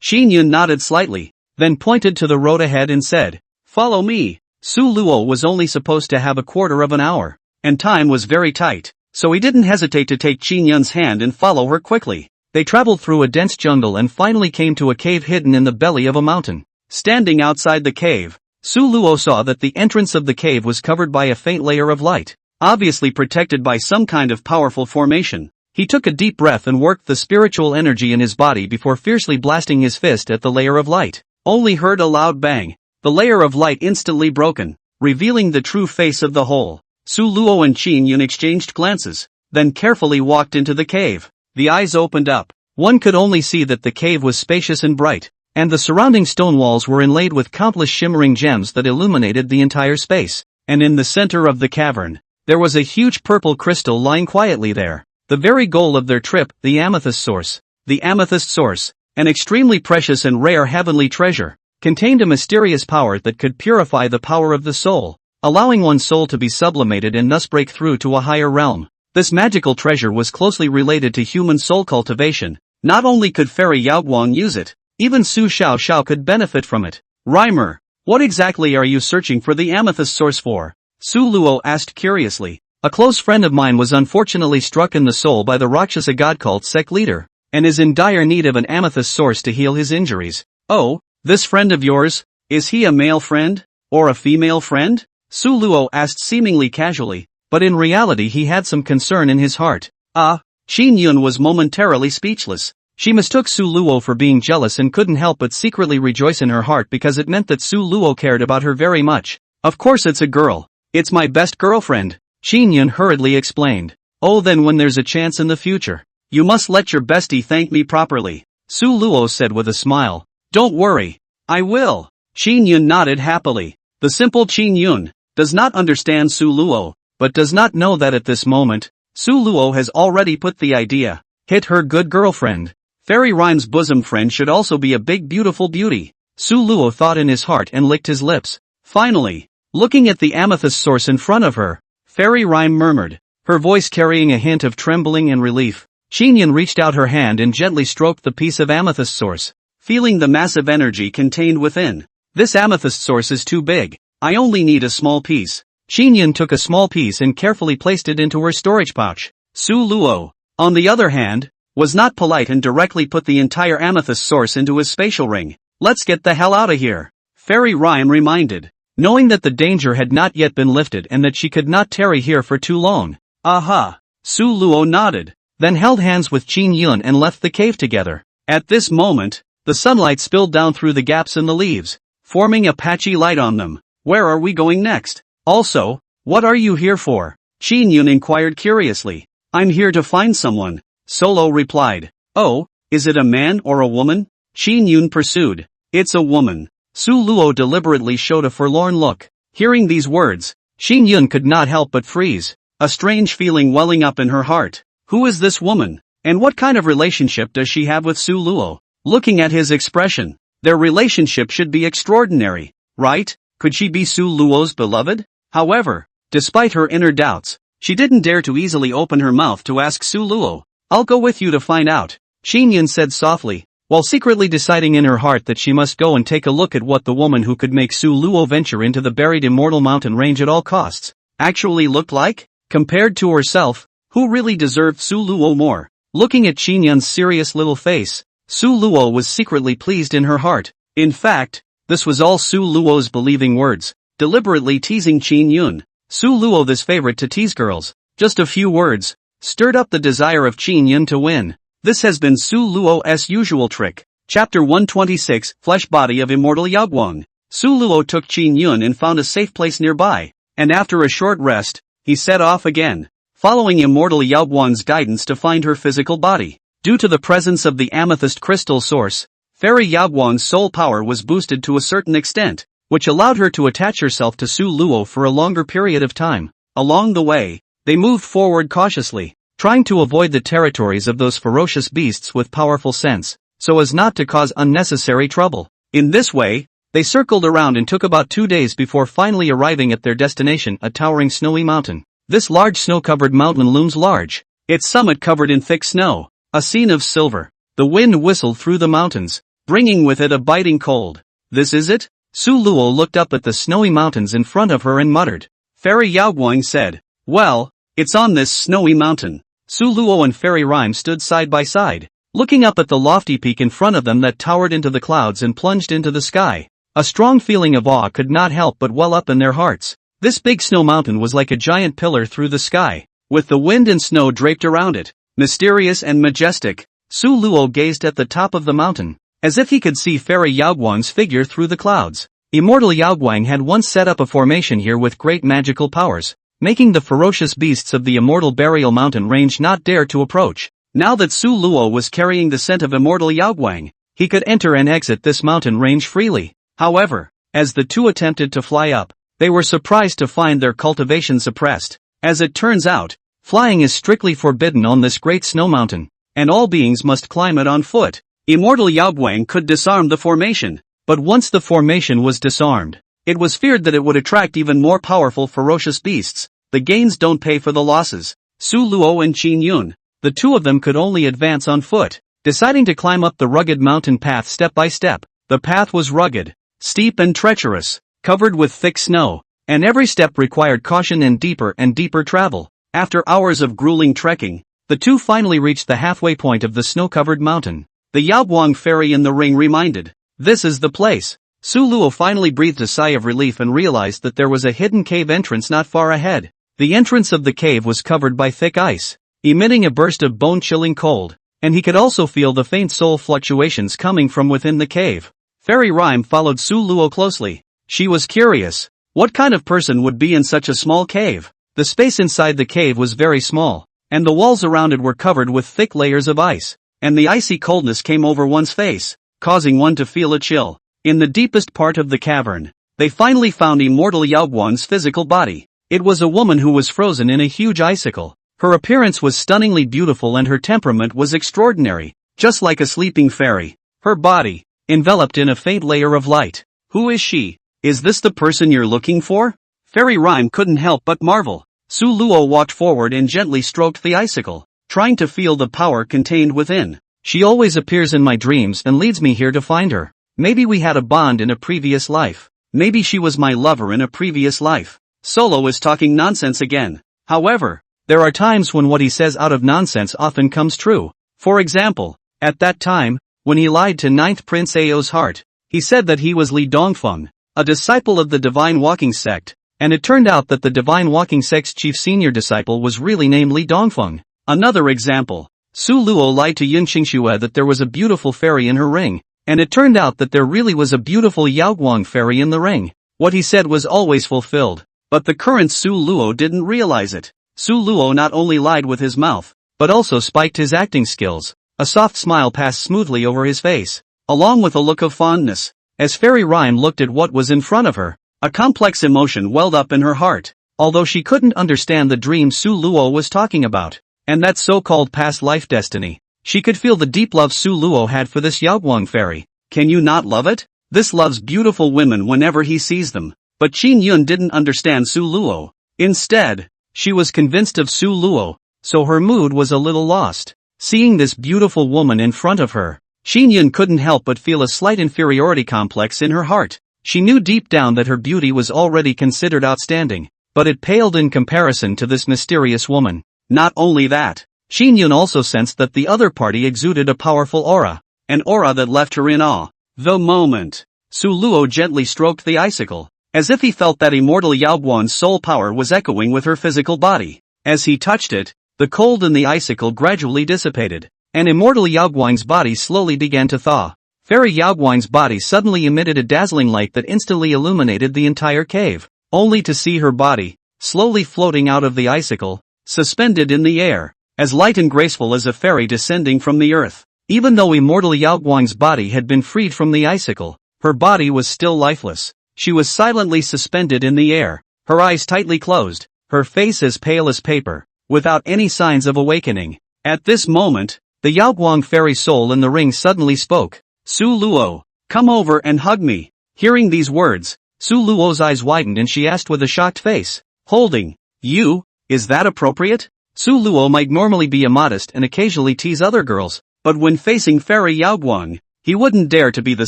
Qin Yun nodded slightly, then pointed to the road ahead and said, "Follow me." Su Luo was only supposed to have a quarter of an hour, and time was very tight, so he didn't hesitate to take Qin Yun's hand and follow her quickly. They traveled through a dense jungle and finally came to a cave hidden in the belly of a mountain. Standing outside the cave, Su Luo saw that the entrance of the cave was covered by a faint layer of light, obviously protected by some kind of powerful formation. He took a deep breath and worked the spiritual energy in his body before fiercely blasting his fist at the layer of light. Only heard a loud bang. The layer of light instantly broken, revealing the true face of the hole. Su Luo and Qin Yun exchanged glances, then carefully walked into the cave. The eyes opened up. One could only see that the cave was spacious and bright, and the surrounding stone walls were inlaid with countless shimmering gems that illuminated the entire space. And in the center of the cavern, there was a huge purple crystal lying quietly there. The very goal of their trip, the amethyst source. The amethyst source, an extremely precious and rare heavenly treasure, contained a mysterious power that could purify the power of the soul, allowing one's soul to be sublimated and thus break through to a higher realm. This magical treasure was closely related to human soul cultivation. Not only could Fairy Yao Guang use it, even Su Xiaoxiao could benefit from it. "Rhymer, what exactly are you searching for the amethyst source for?" Su Luo asked curiously. "A close friend of mine was unfortunately struck in the soul by the Rakshasa god cult Sect leader, and is in dire need of an amethyst source to heal his injuries." "Oh, this friend of yours, is he a male friend, or a female friend?" Su Luo asked seemingly casually, but in reality he had some concern in his heart. Qin Yun was momentarily speechless. She mistook Su Luo for being jealous and couldn't help but secretly rejoice in her heart because it meant that Su Luo cared about her very much. "Of course it's a girl. It's my best girlfriend," Qin Yun hurriedly explained. "Oh, then when there's a chance in the future, you must let your bestie thank me properly," Su Luo said with a smile. "Don't worry, I will." Qin Yun nodded happily. The simple Qin Yun does not understand Su Luo, but does not know that at this moment, Su Luo has already put the idea, hit her good girlfriend. Fairy Rhyme's bosom friend should also be a big beautiful beauty, Su Luo thought in his heart and licked his lips. Finally, looking at the amethyst source in front of her, Fairy Rhyme murmured, her voice carrying a hint of trembling and relief. Qin Yun reached out her hand and gently stroked the piece of amethyst source, feeling the massive energy contained within. "This amethyst source is too big. I only need a small piece." Qin Yun took a small piece and carefully placed it into her storage pouch. Su Luo, on the other hand, was not polite and directly put the entire amethyst source into his spatial ring. Let's get the hell out of here, Fairy Rhyme reminded, knowing that the danger had not yet been lifted and that she could not tarry here for too long. Aha! Su Luo nodded, then held hands with Qin Yun and left the cave together. At this moment, the sunlight spilled down through the gaps in the leaves, forming a patchy light on them. Where are we going next? Also, what are you here for? Qin Yun inquired curiously. I'm here to find someone, Solo replied. Oh, is it a man or a woman? Qin Yun pursued. It's a woman. Su Luo deliberately showed a forlorn look. Hearing these words, Qin Yun could not help but freeze, a strange feeling welling up in her heart. Who is this woman? And what kind of relationship does she have with Su Luo? Looking at his expression, their relationship should be extraordinary, right? Could she be Su Luo's beloved? However, despite her inner doubts, she didn't dare to easily open her mouth to ask Su Luo. I'll go with you to find out, Qin Yun said softly, while secretly deciding in her heart that she must go and take a look at what the woman who could make Su Luo venture into the buried immortal mountain range at all costs actually looked like. Compared to herself, who really deserved Su Luo more? Looking at Qin Yun's serious little face, Su Luo was secretly pleased in her heart. In fact, this was all Su Luo's believing words, deliberately teasing Qin Yun. Su Luo, this favorite to tease girls, just a few words, stirred up the desire of Qin Yun to win. This has been Su Luo's usual trick. Chapter 126, Flesh Body of Immortal Yaoguang. Su Luo took Qin Yun and found a safe place nearby, and after a short rest, he set off again, following Immortal Yaoguang's guidance to find her physical body. Due to the presence of the amethyst crystal source, Fairy Yaoguang's soul power was boosted to a certain extent, which allowed her to attach herself to Su Luo for a longer period of time. Along the way, they moved forward cautiously, trying to avoid the territories of those ferocious beasts with powerful scents, so as not to cause unnecessary trouble. In this way, they circled around and took about 2 days before finally arriving at their destination, a towering snowy mountain. This large snow-covered mountain looms large, its summit covered in thick snow, a scene of silver. The wind whistled through the mountains, bringing with it a biting cold. This is it? Su Luo looked up at the snowy mountains in front of her and muttered. Fairy Yaoguang said, well, it's on this snowy mountain. Su Luo and Fairy Rhyme stood side by side, looking up at the lofty peak in front of them that towered into the clouds and plunged into the sky. A strong feeling of awe could not help but well up in their hearts. This big snow mountain was like a giant pillar through the sky, with the wind and snow draped around it. Mysterious and majestic, Su Luo gazed at the top of the mountain, as if he could see Fairy Yaoguang's figure through the clouds. Immortal Yaoguang had once set up a formation here with great magical powers, making the ferocious beasts of the immortal burial mountain range not dare to approach. Now that Su Luo was carrying the scent of Immortal Yaoguang, he could enter and exit this mountain range freely. However, as the two attempted to fly up, they were surprised to find their cultivation suppressed. As it turns out, flying is strictly forbidden on this great snow mountain, and all beings must climb it on foot. Immortal Yaoguang could disarm the formation, but once the formation was disarmed, it was feared that it would attract even more powerful ferocious beasts. The gains don't pay for the losses. Su Luo and Qin Yun, the two of them could only advance on foot, deciding to climb up the rugged mountain path step by step. The path was rugged, steep and treacherous, covered with thick snow, and every step required caution and deeper travel. After hours of grueling trekking, the two finally reached the halfway point of the snow-covered mountain. The Yaoguang fairy in the ring reminded, this is the place. Su Luo finally breathed a sigh of relief and realized that there was a hidden cave entrance not far ahead. The entrance of the cave was covered by thick ice, emitting a burst of bone-chilling cold, and he could also feel the faint soul fluctuations coming from within the cave. Fairy Rhyme followed Su Luo closely. She was curious. What kind of person would be in such a small cave? The space inside the cave was very small, and the walls around it were covered with thick layers of ice, and the icy coldness came over one's face, causing one to feel a chill. In the deepest part of the cavern, they finally found Immortal Yaoguang's physical body. It was a woman who was frozen in a huge icicle. Her appearance was stunningly beautiful and her temperament was extraordinary, just like a sleeping fairy. Her body, enveloped in a faint layer of light. Who is she? Is this the person you're looking for? Fairy Rhyme couldn't help but marvel. Su Luo walked forward and gently stroked the icicle, trying to feel the power contained within. She always appears in my dreams and leads me here to find her. Maybe we had a bond in a previous life. Maybe she was my lover in a previous life. Solo is talking nonsense again. However, there are times when what he says out of nonsense often comes true. For example, at that time, when he lied to Ninth Prince Ao's heart, he said that he was Li Dongfeng, a disciple of the Divine Walking Sect, and it turned out that the Divine Walking Sect's chief senior disciple was really named Li Dongfeng. Another example, Su Luo lied to Yun Qingxue that there was a beautiful fairy in her ring, and it turned out that there really was a beautiful Yaoguang fairy in the ring. What he said was always fulfilled, but the current Su Luo didn't realize it. Su Luo not only lied with his mouth, but also spiked his acting skills. A soft smile passed smoothly over his face, along with a look of fondness. As Fairy Rhyme looked at what was in front of her, a complex emotion welled up in her heart, although she couldn't understand the dream Su Luo was talking about, and that so-called past life destiny. She could feel the deep love Su Luo had for this Yaoguang fairy. Can you not love it? This loves beautiful women whenever he sees them. But Qin Yun didn't understand Su Luo. Instead, she was convinced of Su Luo, so her mood was a little lost. Seeing this beautiful woman in front of her, Qin Yun couldn't help but feel a slight inferiority complex in her heart. She knew deep down that her beauty was already considered outstanding, but it paled in comparison to this mysterious woman. Not only that, Qin Yun also sensed that the other party exuded a powerful aura, an aura that left her in awe. The moment Su Luo gently stroked the icicle, as if he felt that immortal Yaoguang's soul power was echoing with her physical body. As he touched it, the cold in the icicle gradually dissipated, and immortal Yaoguang's body slowly began to thaw. Fairy Yaoguang's body suddenly emitted a dazzling light that instantly illuminated the entire cave, only to see her body, slowly floating out of the icicle, suspended in the air, as light and graceful as a fairy descending from the earth. Even though immortal Yaoguang's body had been freed from the icicle, her body was still lifeless. She was silently suspended in the air, her eyes tightly closed, her face as pale as paper, without any signs of awakening. At this moment, the Yaoguang fairy soul in the ring suddenly spoke. Su Luo, come over and hug me. Hearing these words, Su Luo's eyes widened and she asked with a shocked face, holding you, is that appropriate? Su Luo might normally be immodest and occasionally tease other girls, but when facing Fairy Yaoguang, he wouldn't dare to be the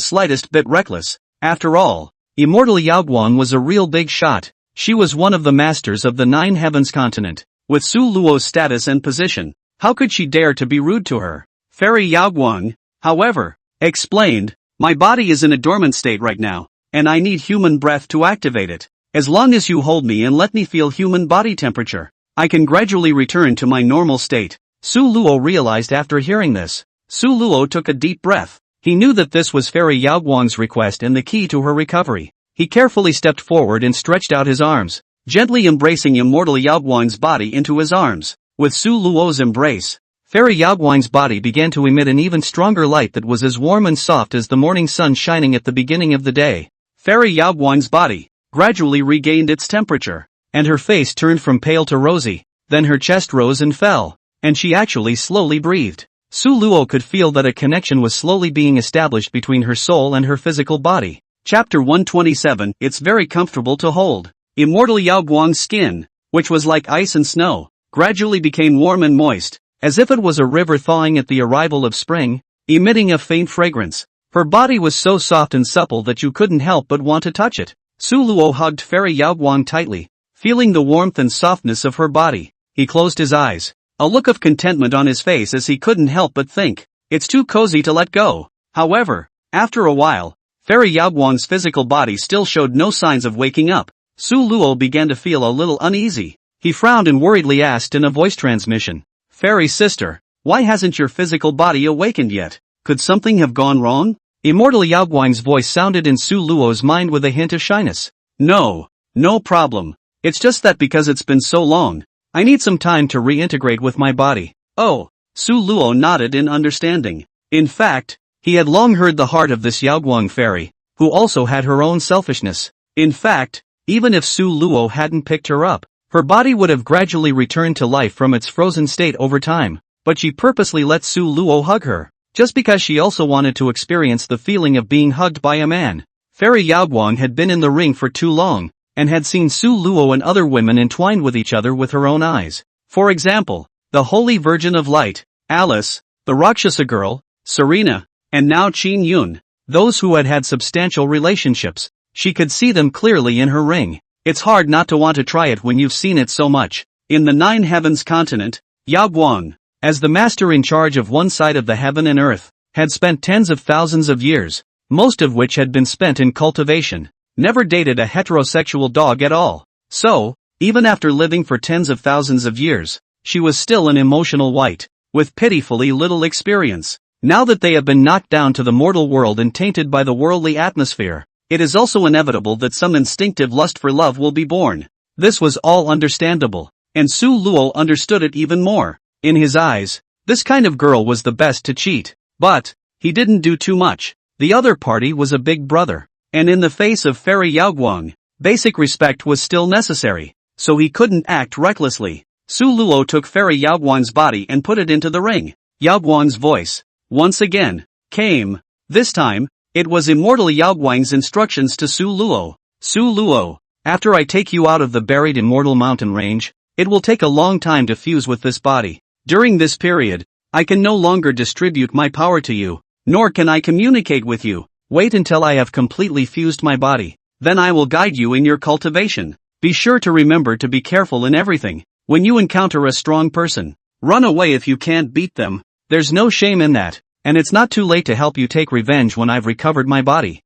slightest bit reckless. After all, immortal Yaoguang was a real big shot. She was one of the masters of the Nine Heavens continent. With Su Luo's status and position, how could she dare to be rude to her? Fairy Yaoguang, however, explained, my body is in a dormant state right now, and I need human breath to activate it. As long as you hold me and let me feel human body temperature, I can gradually return to my normal state. Su Luo realized after hearing this. Su Luo took a deep breath. He knew that this was Fairy Yaoguang's request and the key to her recovery. He carefully stepped forward and stretched out his arms, gently embracing immortal Yaoguang's body into his arms. With Su Luo's embrace, Fairy Yaoguang's body began to emit an even stronger light that was as warm and soft as the morning sun shining at the beginning of the day. Fairy Yaoguang's body gradually regained its temperature, and her face turned from pale to rosy. Then her chest rose and fell, and she actually slowly breathed. Su Luo could feel that a connection was slowly being established between her soul and her physical body. Chapter 127. It's very comfortable to hold. Immortal Yaoguang's skin, which was like ice and snow, gradually became warm and moist, as if it was a river thawing at the arrival of spring, emitting a faint fragrance. Her body was so soft and supple that you couldn't help but want to touch it. Su Luo hugged Fairy Yaoguang tightly, feeling the warmth and softness of her body. He closed his eyes, a look of contentment on his face as he couldn't help but think, it's too cozy to let go. However, after a while, Fairy Yaoguang's physical body still showed no signs of waking up. Su Luo began to feel a little uneasy. He frowned and worriedly asked in a voice transmission, Fairy sister, why hasn't your physical body awakened yet? Could something have gone wrong? Immortal Yaoguang's voice sounded in Su Luo's mind with a hint of shyness. No problem. It's just that because it's been so long, I need some time to reintegrate with my body. Oh, Su Luo nodded in understanding. In fact, he had long heard the heart of this Yaoguang fairy, who also had her own selfishness. In fact, even if Su Luo hadn't picked her up, her body would have gradually returned to life from its frozen state over time, but she purposely let Su Luo hug her, just because she also wanted to experience the feeling of being hugged by a man. Fairy Yaoguang had been in the ring for too long, and had seen Su Luo and other women entwined with each other with her own eyes. For example, the Holy Virgin of Light, Alice, the Rakshasa girl, Serena, and now Qin Yun, those who had had substantial relationships. She could see them clearly in her ring. It's hard not to want to try it when you've seen it so much. In the Nine Heavens continent, Yaoguang, As the master in charge of one side of the heaven and earth, had spent tens of thousands of years, most of which had been spent in cultivation, never dated a heterosexual dog at all. So, even after living for tens of thousands of years, she was still an emotional wight, with pitifully little experience. Now that they have been knocked down to the mortal world and tainted by the worldly atmosphere, it is also inevitable that some instinctive lust for love will be born. This was all understandable, and Su Luo understood it even more. In his eyes, this kind of girl was the best to cheat. But he didn't do too much. The other party was a big brother, and in the face of Fairy Yaoguang, basic respect was still necessary, so he couldn't act recklessly. Su Luo took Fairy Yaoguang's body and put it into the ring. Yaoguang's voice, once again, came. This time, it was Immortal Yaoguang's instructions to Su Luo. Su Luo, after I take you out of the buried Immortal Mountain Range, it will take a long time to fuse with this body. During this period, I can no longer distribute my power to you, nor can I communicate with you. Wait until I have completely fused my body. Then I will guide you in your cultivation. Be sure to remember to be careful in everything. When you encounter a strong person, run away if you can't beat them. There's no shame in that, and it's not too late to help you take revenge when I've recovered my body.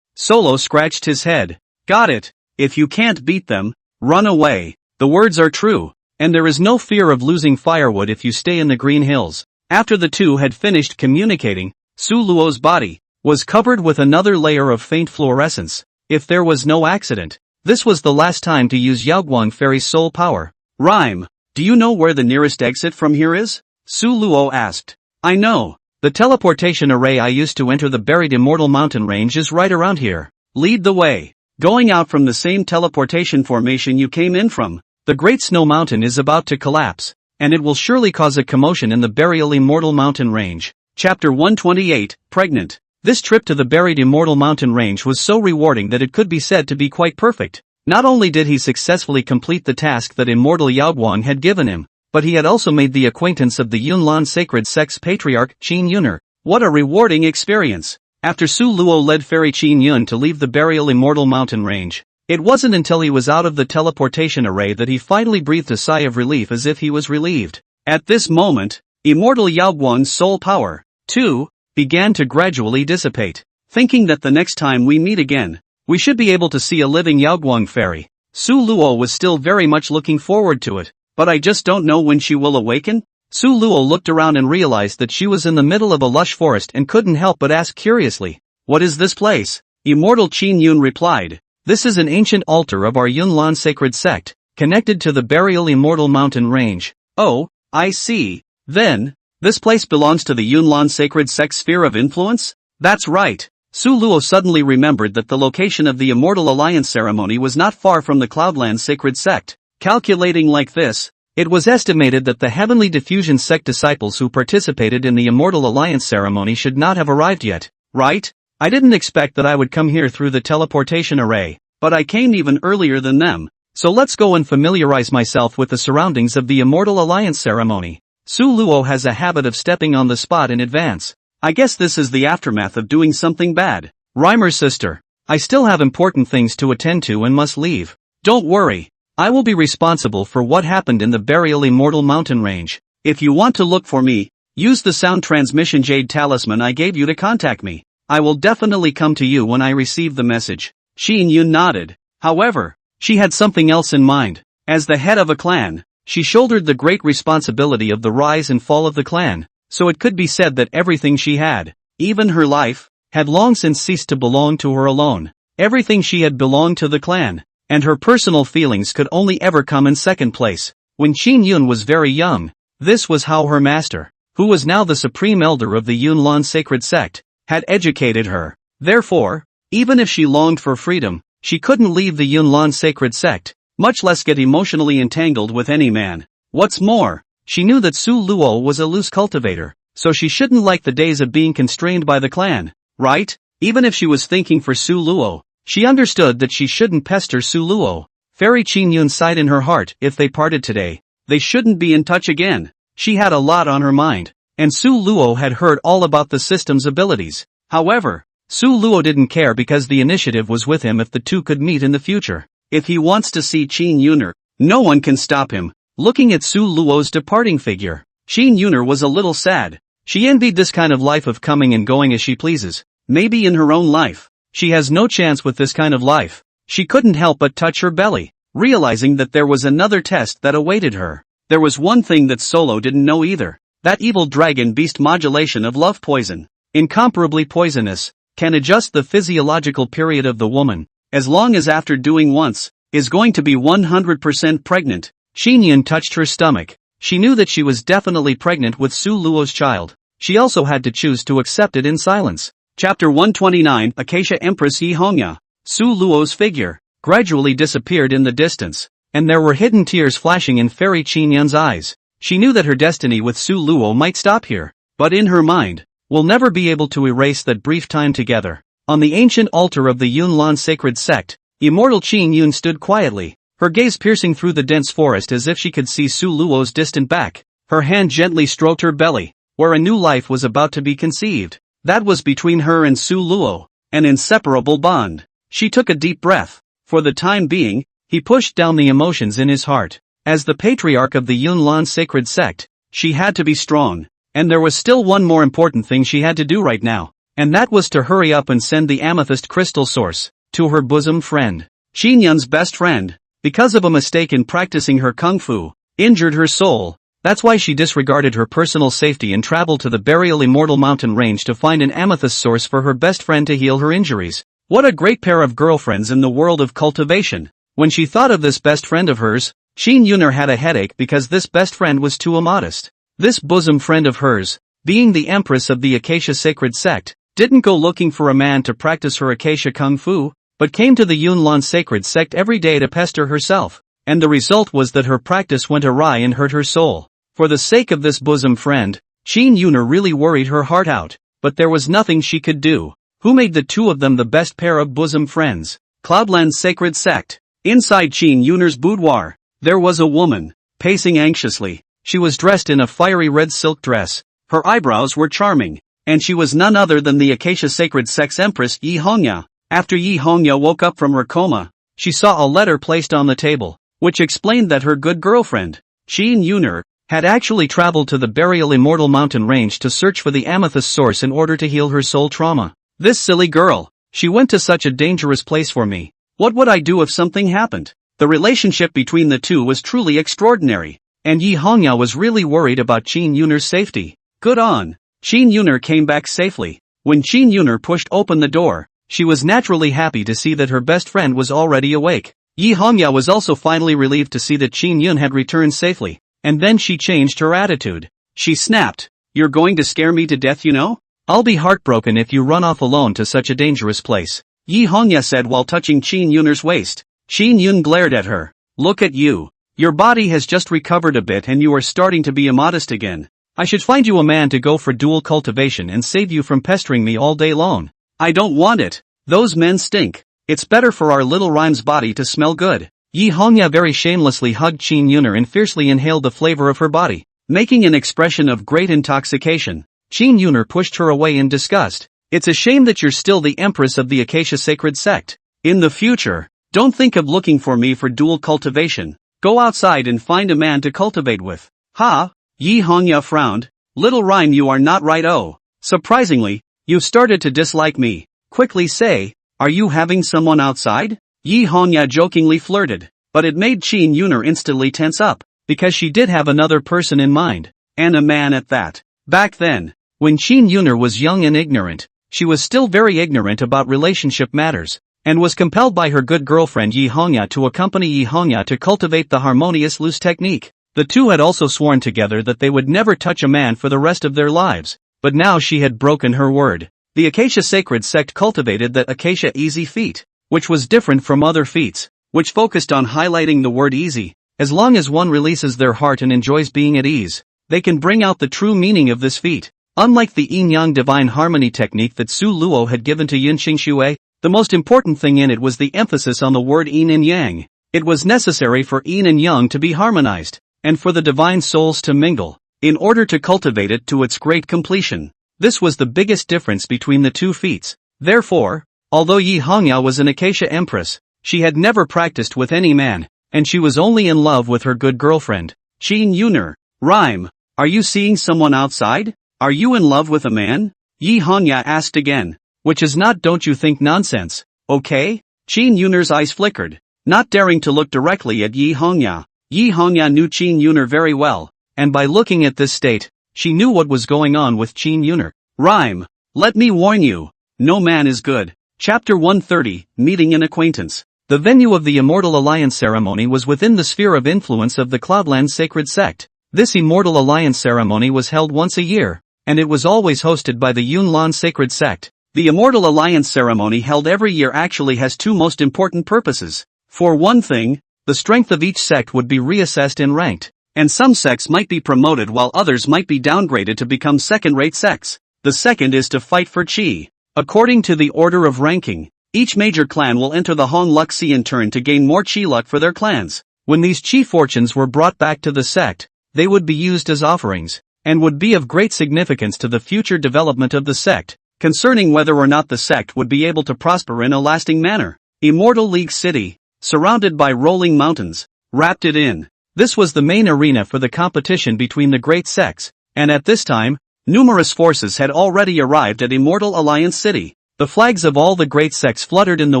Solo scratched his head. Got it. If you can't beat them, run away. The words are true. And there is no fear of losing firewood if you stay in the Green Hills. After the two had finished communicating, Su Luo's body was covered with another layer of faint fluorescence. If there was no accident, this was the last time to use Yaoguang Fairy's soul power. Rhyme, do you know where the nearest exit from here is? Su Luo asked. I know. The teleportation array I used to enter the buried Immortal Mountain Range is right around here. Lead the way. Going out from the same teleportation formation you came in from. The Great Snow Mountain is about to collapse, and it will surely cause a commotion in the burial Immortal Mountain Range. Chapter 128, Pregnant. This trip to the buried Immortal Mountain Range was so rewarding that it could be said to be quite perfect. Not only did he successfully complete the task that Immortal Yaoguang had given him, but he had also made the acquaintance of the Yunlan Sacred Sect's patriarch, Qin Yuner. What a rewarding experience! After Su Luo led Fairy Qin Yun to leave the burial Immortal Mountain Range, it wasn't until he was out of the teleportation array that he finally breathed a sigh of relief as if he was relieved. At this moment, Immortal Yaoguang's soul power, too, began to gradually dissipate. Thinking that the next time we meet again, we should be able to see a living Yaoguang fairy. Su Luo was still very much looking forward to it, but I just don't know when she will awaken. Su Luo looked around and realized that she was in the middle of a lush forest and couldn't help but ask curiously, what is this place? Immortal Qin Yun replied, this is an ancient altar of our Yunlan Sacred Sect, connected to the burial Immortal Mountain Range. Oh, I see. Then, this place belongs to the Yunlan Sacred Sect sphere of influence? That's right. Su Luo suddenly remembered that the location of the Immortal Alliance ceremony was not far from the Cloudland Sacred Sect. Calculating like this, it was estimated that the Heavenly Diffusion Sect disciples who participated in the Immortal Alliance ceremony should not have arrived yet, right? I didn't expect that I would come here through the teleportation array, but I came even earlier than them, so let's go and familiarize myself with the surroundings of the Immortal Alliance ceremony. Su Luo has a habit of stepping on the spot in advance. I guess this is the aftermath of doing something bad. Rhymer's sister, I still have important things to attend to and must leave. Don't worry, I will be responsible for what happened in the burial Immortal Mountain Range. If you want to look for me, use the sound transmission jade talisman I gave you to contact me. I will definitely come to you when I receive the message. Qin Yun nodded. However, she had something else in mind. As the head of a clan, she shouldered the great responsibility of the rise and fall of the clan, so it could be said that everything she had, even her life, had long since ceased to belong to her alone. Everything she had belonged to the clan, and her personal feelings could only ever come in second place. When Qin Yun was very young, this was how her master, who was now the supreme elder of the Yunlan Sacred Sect, had educated her. Therefore, even if she longed for freedom, she couldn't leave the Yunlan Sacred Sect, much less get emotionally entangled with any man. What's more, she knew that Su Luo was a loose cultivator, so she shouldn't like the days of being constrained by the clan, right? Even if she was thinking for Su Luo, she understood that she shouldn't pester Su Luo. Fairy Qin Yun sighed in her heart. If they parted today, they shouldn't be in touch again. She had a lot on her mind, and Su Luo had heard all about the system's abilities. However, Su Luo didn't care because the initiative was with him if the two could meet in the future. If he wants to see Qin Yuner, no one can stop him. Looking at Su Luo's departing figure, Qin Yuner was a little sad. She envied this kind of life of coming and going as she pleases. Maybe in her own life, she has no chance with this kind of life. She couldn't help but touch her belly, realizing that there was another test that awaited her. There was one thing that Solo didn't know either. That evil dragon beast modulation of love poison, incomparably poisonous, can adjust the physiological period of the woman, as long as after doing once, is going to be 100% pregnant. Qin Yun touched her stomach. She knew that she was definitely pregnant with Su Luo's child. She also had to choose to accept it in silence. Chapter 129 Acacia Empress Yi Hongya. Su Luo's figure gradually disappeared in the distance, and there were hidden tears flashing in Fairy Qin Yun's eyes. She knew that her destiny with Su Luo might stop here, but in her mind, will never be able to erase that brief time together. On the ancient altar of the Yunlan sacred sect, immortal Qin Yun stood quietly, her gaze piercing through the dense forest as if she could see Su Luo's distant back. Her hand gently stroked her belly, where a new life was about to be conceived. That was between her and Su Luo, an inseparable bond. She took a deep breath. For the time being, he pushed down the emotions in his heart. As the patriarch of the Yunlan sacred sect, she had to be strong. And there was still one more important thing she had to do right now, and that was to hurry up and send the amethyst crystal source to her bosom friend. Qin Yun's best friend, because of a mistake in practicing her kung fu, injured her soul. That's why she disregarded her personal safety and traveled to the burial immortal mountain range to find an amethyst source for her best friend to heal her injuries. What a great pair of girlfriends in the world of cultivation. When she thought of this best friend of hers, Qin Yuner had a headache because this best friend was too immodest. This bosom friend of hers, being the empress of the Acacia sacred sect, didn't go looking for a man to practice her Acacia kung fu, but came to the Yunlan sacred sect every day to pester herself, and the result was that her practice went awry and hurt her soul. For the sake of this bosom friend, Qin Yuner really worried her heart out, but there was nothing she could do. Who made the two of them the best pair of bosom friends? Cloudland's sacred sect. Inside Qin Yuner's boudoir, there was a woman, pacing anxiously. She was dressed in a fiery red silk dress, her eyebrows were charming, and she was none other than the Acacia sacred sect's empress Yi Hongya. After Yi Hongya woke up from her coma, she saw a letter placed on the table, which explained that her good girlfriend, Qin Yuner, had actually traveled to the burial immortal mountain range to search for the amethyst source in order to heal her soul trauma. This silly girl, she went to such a dangerous place for me. What would I do if something happened? The relationship between the two was truly extraordinary, and Yi Hongya was really worried about Qin Yuner's safety. Good on. Qin Yuner came back safely. When Qin Yuner pushed open the door, she was naturally happy to see that her best friend was already awake. Yi Hongya was also finally relieved to see that Qin Yun had returned safely, and then she changed her attitude. She snapped, "You're going to scare me to death, you know? I'll be heartbroken if you run off alone to such a dangerous place," Yi Hongya said while touching Qin Yuner's waist. Qin Yun glared at her. "Look at you. Your body has just recovered a bit and you are starting to be immodest again. I should find you a man to go for dual cultivation and save you from pestering me all day long." "I don't want it. Those men stink. It's better for our little rhyme's body to smell good." Yi Hongya very shamelessly hugged Qin Yuner and fiercely inhaled the flavor of her body, making an expression of great intoxication. Qin Yuner pushed her away in disgust. "It's a shame that you're still the empress of the Acacia sacred sect. In the future, don't think of looking for me for dual cultivation. Go outside and find a man to cultivate with." "Ha?" Yi Hongya frowned. "Little rhyme, you are not right. Oh, surprisingly, you've started to dislike me. Quickly say, are you having someone outside?" Yi Hongya jokingly flirted, but it made Qin Yuner instantly tense up, because she did have another person in mind, and a man at that. Back then, when Qin Yuner was young and ignorant, she was still very ignorant about relationship matters, and was compelled by her good girlfriend Yi Hongya to accompany Yi Hongya to cultivate the harmonious loose technique. The two had also sworn together that they would never touch a man for the rest of their lives, but now she had broken her word. The Acacia sacred sect cultivated the Acacia easy feat, which was different from other feats, which focused on highlighting the word easy. As long as one releases their heart and enjoys being at ease, they can bring out the true meaning of this feat. Unlike the yin-yang divine harmony technique that Su Luo had given to Yin Qing Shui, the most important thing in it was the emphasis on the word yin and yang. It was necessary for yin and yang to be harmonized, and for the divine souls to mingle, in order to cultivate it to its great completion. This was the biggest difference between the two feats. Therefore, although Yi Hongya was an Acacia empress, she had never practiced with any man, and she was only in love with her good girlfriend, Qin Yuner. Rhyme. Are you seeing someone outside? Are you in love with a man? Yi Hongya asked again. Which is not, don't you think, nonsense, okay? Qin Yun'er's eyes flickered, not daring to look directly at Yi Hongya. Yi Hongya knew Qin Yun'er very well, and by looking at this state, she knew what was going on with Qin Yun'er. Rhyme. Let me warn you, no man is good. Chapter 130, Meeting an Acquaintance. The venue of the Immortal Alliance ceremony was within the sphere of influence of the Cloudland Sacred Sect. This Immortal Alliance ceremony was held once a year, and it was always hosted by the Yunlan Sacred Sect. The Immortal Alliance ceremony held every year actually has two most important purposes. For one thing, the strength of each sect would be reassessed and ranked, and some sects might be promoted while others might be downgraded to become second-rate sects. The second is to fight for qi. According to the order of ranking, each major clan will enter the Hong Luxi in turn to gain more qi luck for their clans. When these qi fortunes were brought back to the sect, they would be used as offerings, and would be of great significance to the future development of the sect, concerning whether or not the sect would be able to prosper in a lasting manner. Immortal League City, surrounded by rolling mountains, wrapped it in. This was the main arena for the competition between the great sects, and at this time, numerous forces had already arrived at Immortal Alliance City. The flags of all the great sects fluttered in the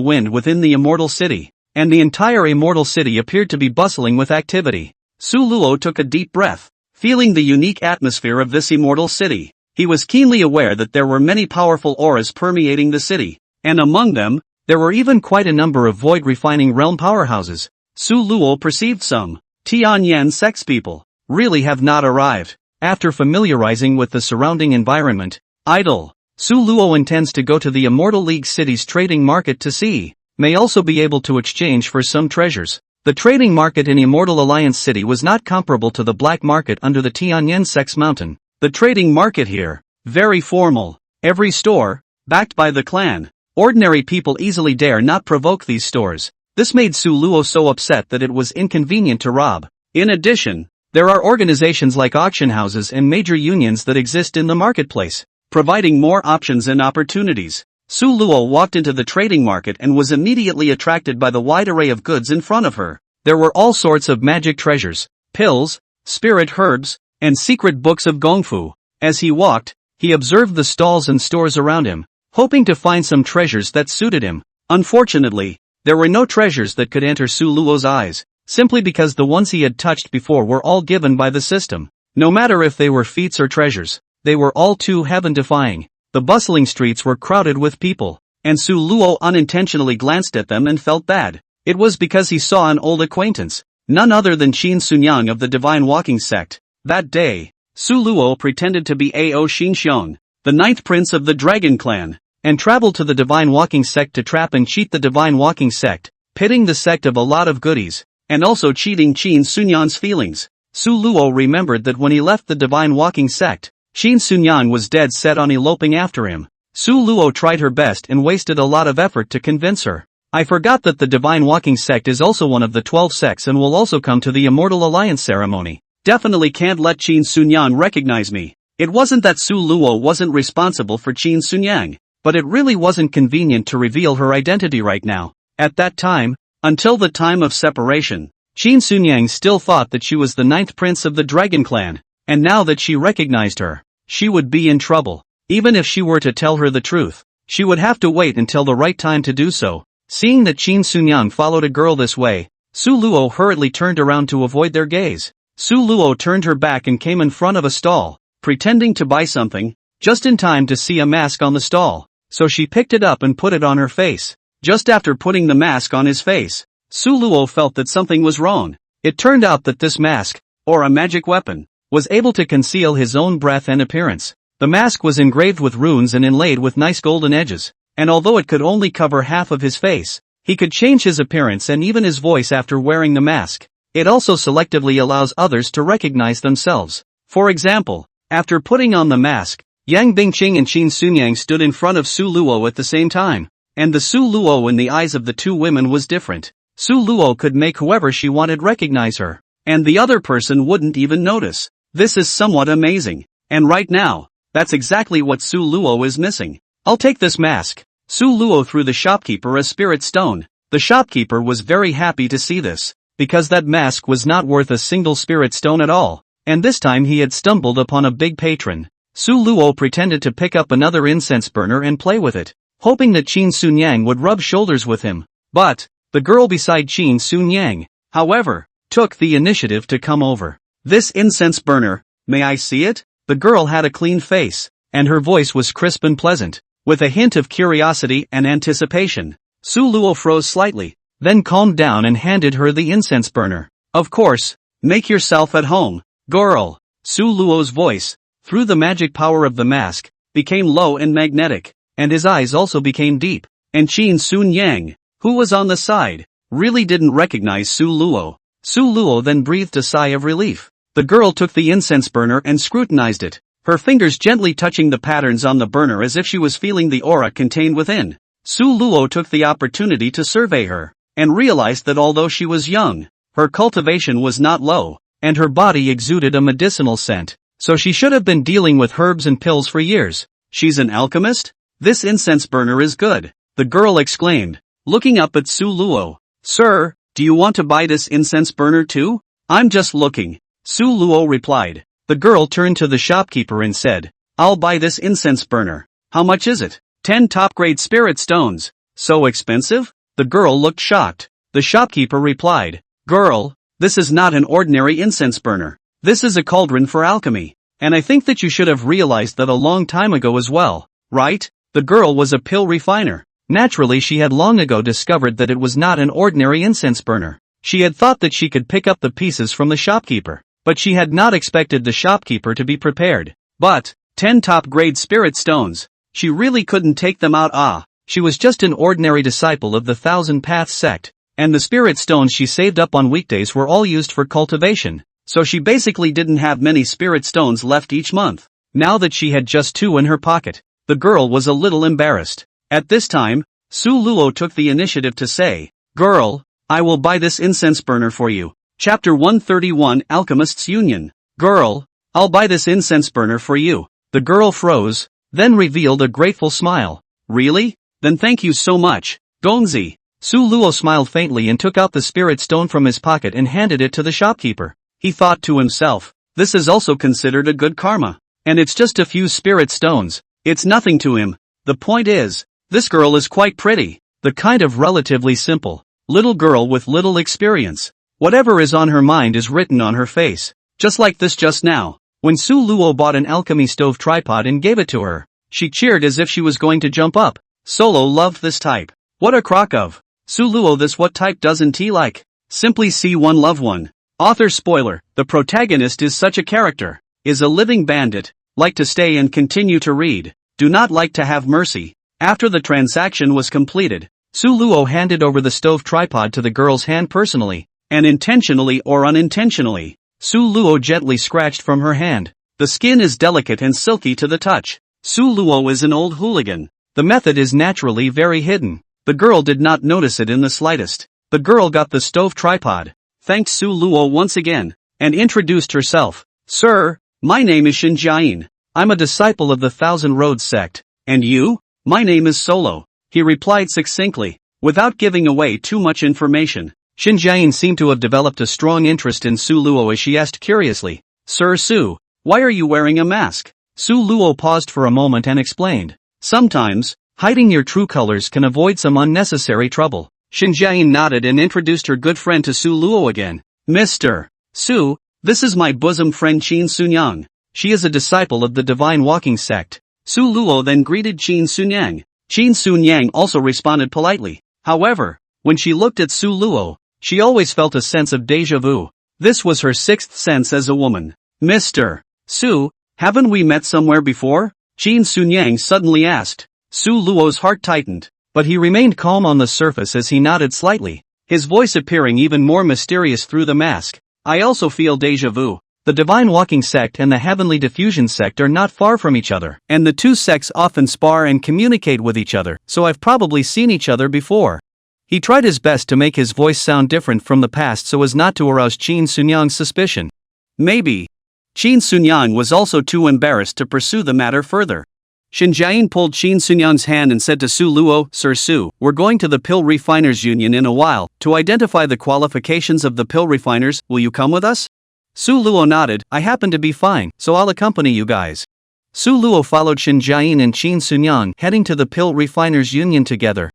wind within the Immortal City, and the entire Immortal City appeared to be bustling with activity. Su Luo took a deep breath, feeling the unique atmosphere of this Immortal City. He was keenly aware that there were many powerful auras permeating the city, and among them, there were even quite a number of void-refining realm powerhouses. Su Luo perceived some Tianyan sex people really have not arrived. After familiarizing with the surrounding environment, idle, Su Luo intends to go to the Immortal League City's trading market to see, may also be able to exchange for some treasures. The trading market in Immortal Alliance City was not comparable to the black market under the Tianyan Sex Mountain. The trading market here, very formal. Every store, backed by the clan. Ordinary people easily dare not provoke these stores. This made Su Luo so upset that it was inconvenient to rob. In addition, there are organizations like auction houses and major unions that exist in the marketplace, providing more options and opportunities. Su Luo walked into the trading market and was immediately attracted by the wide array of goods in front of her. There were all sorts of magic treasures, pills, spirit herbs, and secret books of Gongfu. As he walked, he observed the stalls and stores around him, hoping to find some treasures that suited him. Unfortunately, there were no treasures that could enter Su Luo's eyes, simply because the ones he had touched before were all given by the system. No matter if they were feats or treasures, they were all too heaven-defying. The bustling streets were crowded with people, and Su Luo unintentionally glanced at them and felt bad. It was because he saw an old acquaintance, none other than Qin Sunyang of the Divine Walking Sect. That day, Su Luo pretended to be Ao Xinxiong, the ninth prince of the Dragon Clan, and traveled to the Divine Walking Sect to trap and cheat the Divine Walking Sect, pitting the sect of a lot of goodies, and also cheating Qin Sunyang's feelings. Su Luo remembered that when he left the Divine Walking Sect, Qin Sunyang was dead set on eloping after him. Su Luo tried her best and wasted a lot of effort to convince her. I forgot that the Divine Walking Sect is also one of the 12 sects and will also come to the Immortal Alliance ceremony. Definitely can't let Qin Sunyang recognize me. It wasn't that Su Luo wasn't responsible for Qin Sunyang, but it really wasn't convenient to reveal her identity right now. At that time, until the time of separation, Qin Sunyang still thought that she was the ninth prince of the Dragon Clan. And now that she recognized her, she would be in trouble. Even if she were to tell her the truth, she would have to wait until the right time to do so. Seeing that Qin Sunyang followed a girl this way, Su Luo hurriedly turned around to avoid their gaze. Su Luo turned her back and came in front of a stall, pretending to buy something, just in time to see a mask on the stall. So she picked it up and put it on her face. Just after putting the mask on his face, Su Luo felt that something was wrong. It turned out that this mask, or a magic weapon, was able to conceal his own breath and appearance. The mask was engraved with runes and inlaid with nice golden edges, and although it could only cover half of his face, he could change his appearance and even his voice after wearing the mask. It also selectively allows others to recognize themselves. For example, after putting on the mask, Yang Bingqing and Qin Sunyang stood in front of Su Luo at the same time, and the Su Luo in the eyes of the two women was different. Su Luo could make whoever she wanted recognize her, and the other person wouldn't even notice. This is somewhat amazing, and right now, that's exactly what Su Luo is missing. I'll take this mask. Su Luo threw the shopkeeper a spirit stone. The shopkeeper was very happy to see this, because that mask was not worth a single spirit stone at all. and this time he had stumbled upon a big patron. Su Luo pretended to pick up another incense burner and play with it, hoping that Qin Sunyang would rub shoulders with him. But the girl beside Qin Sunyang, however, took the initiative to come over. "This incense burner, may I see it?" The girl had a clean face, and her voice was crisp and pleasant, with a hint of curiosity and anticipation. Su Luo froze slightly, then calmed down and handed her the incense burner. "Of course, make yourself at home, girl." Su Luo's voice, through the magic power of the mask, became low and magnetic, and his eyes also became deep. And Qin Sunyang, who was on the side, really didn't recognize Su Luo. Su Luo then breathed a sigh of relief. The girl took the incense burner and scrutinized it, her fingers gently touching the patterns on the burner as if she was feeling the aura contained within. Su Luo took the opportunity to survey her, and realized that although she was young, her cultivation was not low, and her body exuded a medicinal scent, so she should have been dealing with herbs and pills for years. "She's an alchemist? This incense burner is good," the girl exclaimed, looking up at Su Luo. "Sir, do you want to buy this incense burner too?" "I'm just looking," Su Luo replied. The girl turned to the shopkeeper and said, "I'll buy this incense burner. How much is it?" 10 top-grade spirit stones. "So expensive?" The girl looked shocked. The shopkeeper replied, "Girl, this is not an ordinary incense burner. This is a cauldron for alchemy. And I think that you should have realized that a long time ago as well, right?" The girl was a pill refiner. Naturally, she had long ago discovered that it was not an ordinary incense burner. She had thought that she could pick up the pieces from the shopkeeper, but she had not expected the shopkeeper to be prepared. But 10 top-grade spirit stones. She really couldn't take them out. She was just an ordinary disciple of the Thousand Paths sect, and the spirit stones she saved up on weekdays were all used for cultivation, so she basically didn't have many spirit stones left each month. Now that she had just 2 in her pocket, the girl was a little embarrassed. At this time, Su Luo took the initiative to say, "Girl, I will buy this incense burner for you." Chapter 131 Alchemists Union. "Girl, I'll buy this incense burner for you." The girl froze, then revealed a grateful smile. "Really? Then thank you so much, Gongzi." Su Luo smiled faintly and took out the spirit stone from his pocket and handed it to the shopkeeper. He thought to himself, this is also considered a good karma. And it's just a few spirit stones. It's nothing to him. The point is, this girl is quite pretty. The kind of relatively simple, little girl with little experience. Whatever is on her mind is written on her face. Just like this just now. When Su Luo bought an alchemy stove tripod and gave it to her, she cheered as if she was going to jump up. Solo loved this type. What a crock of. Su Luo, this what type doesn't he like? Simply see one love one. Author spoiler, the protagonist is such a character. Is a living bandit, like to stay and continue to read, do not like to have mercy. After the transaction was completed, Su Luo handed over the stove tripod to the girl's hand personally, and intentionally or unintentionally, Su Luo gently scratched from her hand. The skin is delicate and silky to the touch. Su Luo is an old hooligan. The method is naturally very hidden. The girl did not notice it in the slightest. The girl got the stove tripod, thanked Su Luo once again, and introduced herself. Sir, my name is Shen Jiayin. I'm a disciple of the Thousand Roads sect. And you? My name is Solo. He replied succinctly, without giving away too much information. Shen Jiayin seemed to have developed a strong interest in Su Luo as she asked curiously, Sir Su, why are you wearing a mask? Su Luo paused for a moment and explained. Sometimes, hiding your true colors can avoid some unnecessary trouble. Shen Jiayin nodded and introduced her good friend to Su Luo again. Mr. Su, this is my bosom friend Qin Sunyang. She is a disciple of the Divine Walking sect. Su Luo then greeted Qin Sunyang. Qin Sunyang also responded politely. However, when she looked at Su Luo, she always felt a sense of déjà vu. This was her sixth sense as a woman. Mr. Su, haven't we met somewhere before? Qin Sunyang suddenly asked. Su Luo's heart tightened, but he remained calm on the surface as he nodded slightly, his voice appearing even more mysterious through the mask. I also feel déjà vu. The Divine Walking sect and the Heavenly Diffusion sect are not far from each other, and the two sects often spar and communicate with each other, so I've probably seen each other before. He tried his best to make his voice sound different from the past so as not to arouse Qin Sunyang's suspicion. Maybe. Qin Sunyang was also too embarrassed to pursue the matter further. Shen Jiayin pulled Qin Sunyang's hand and said to Su Luo, Sir Su, we're going to the Pill Refiners Union in a while, to identify the qualifications of the pill refiners, will you come with us? Su Luo nodded. I happen to be fine, so I'll accompany you guys. Su Luo followed Shen Jiayin and Qin Sunyang, heading to the Pill Refiners Union together.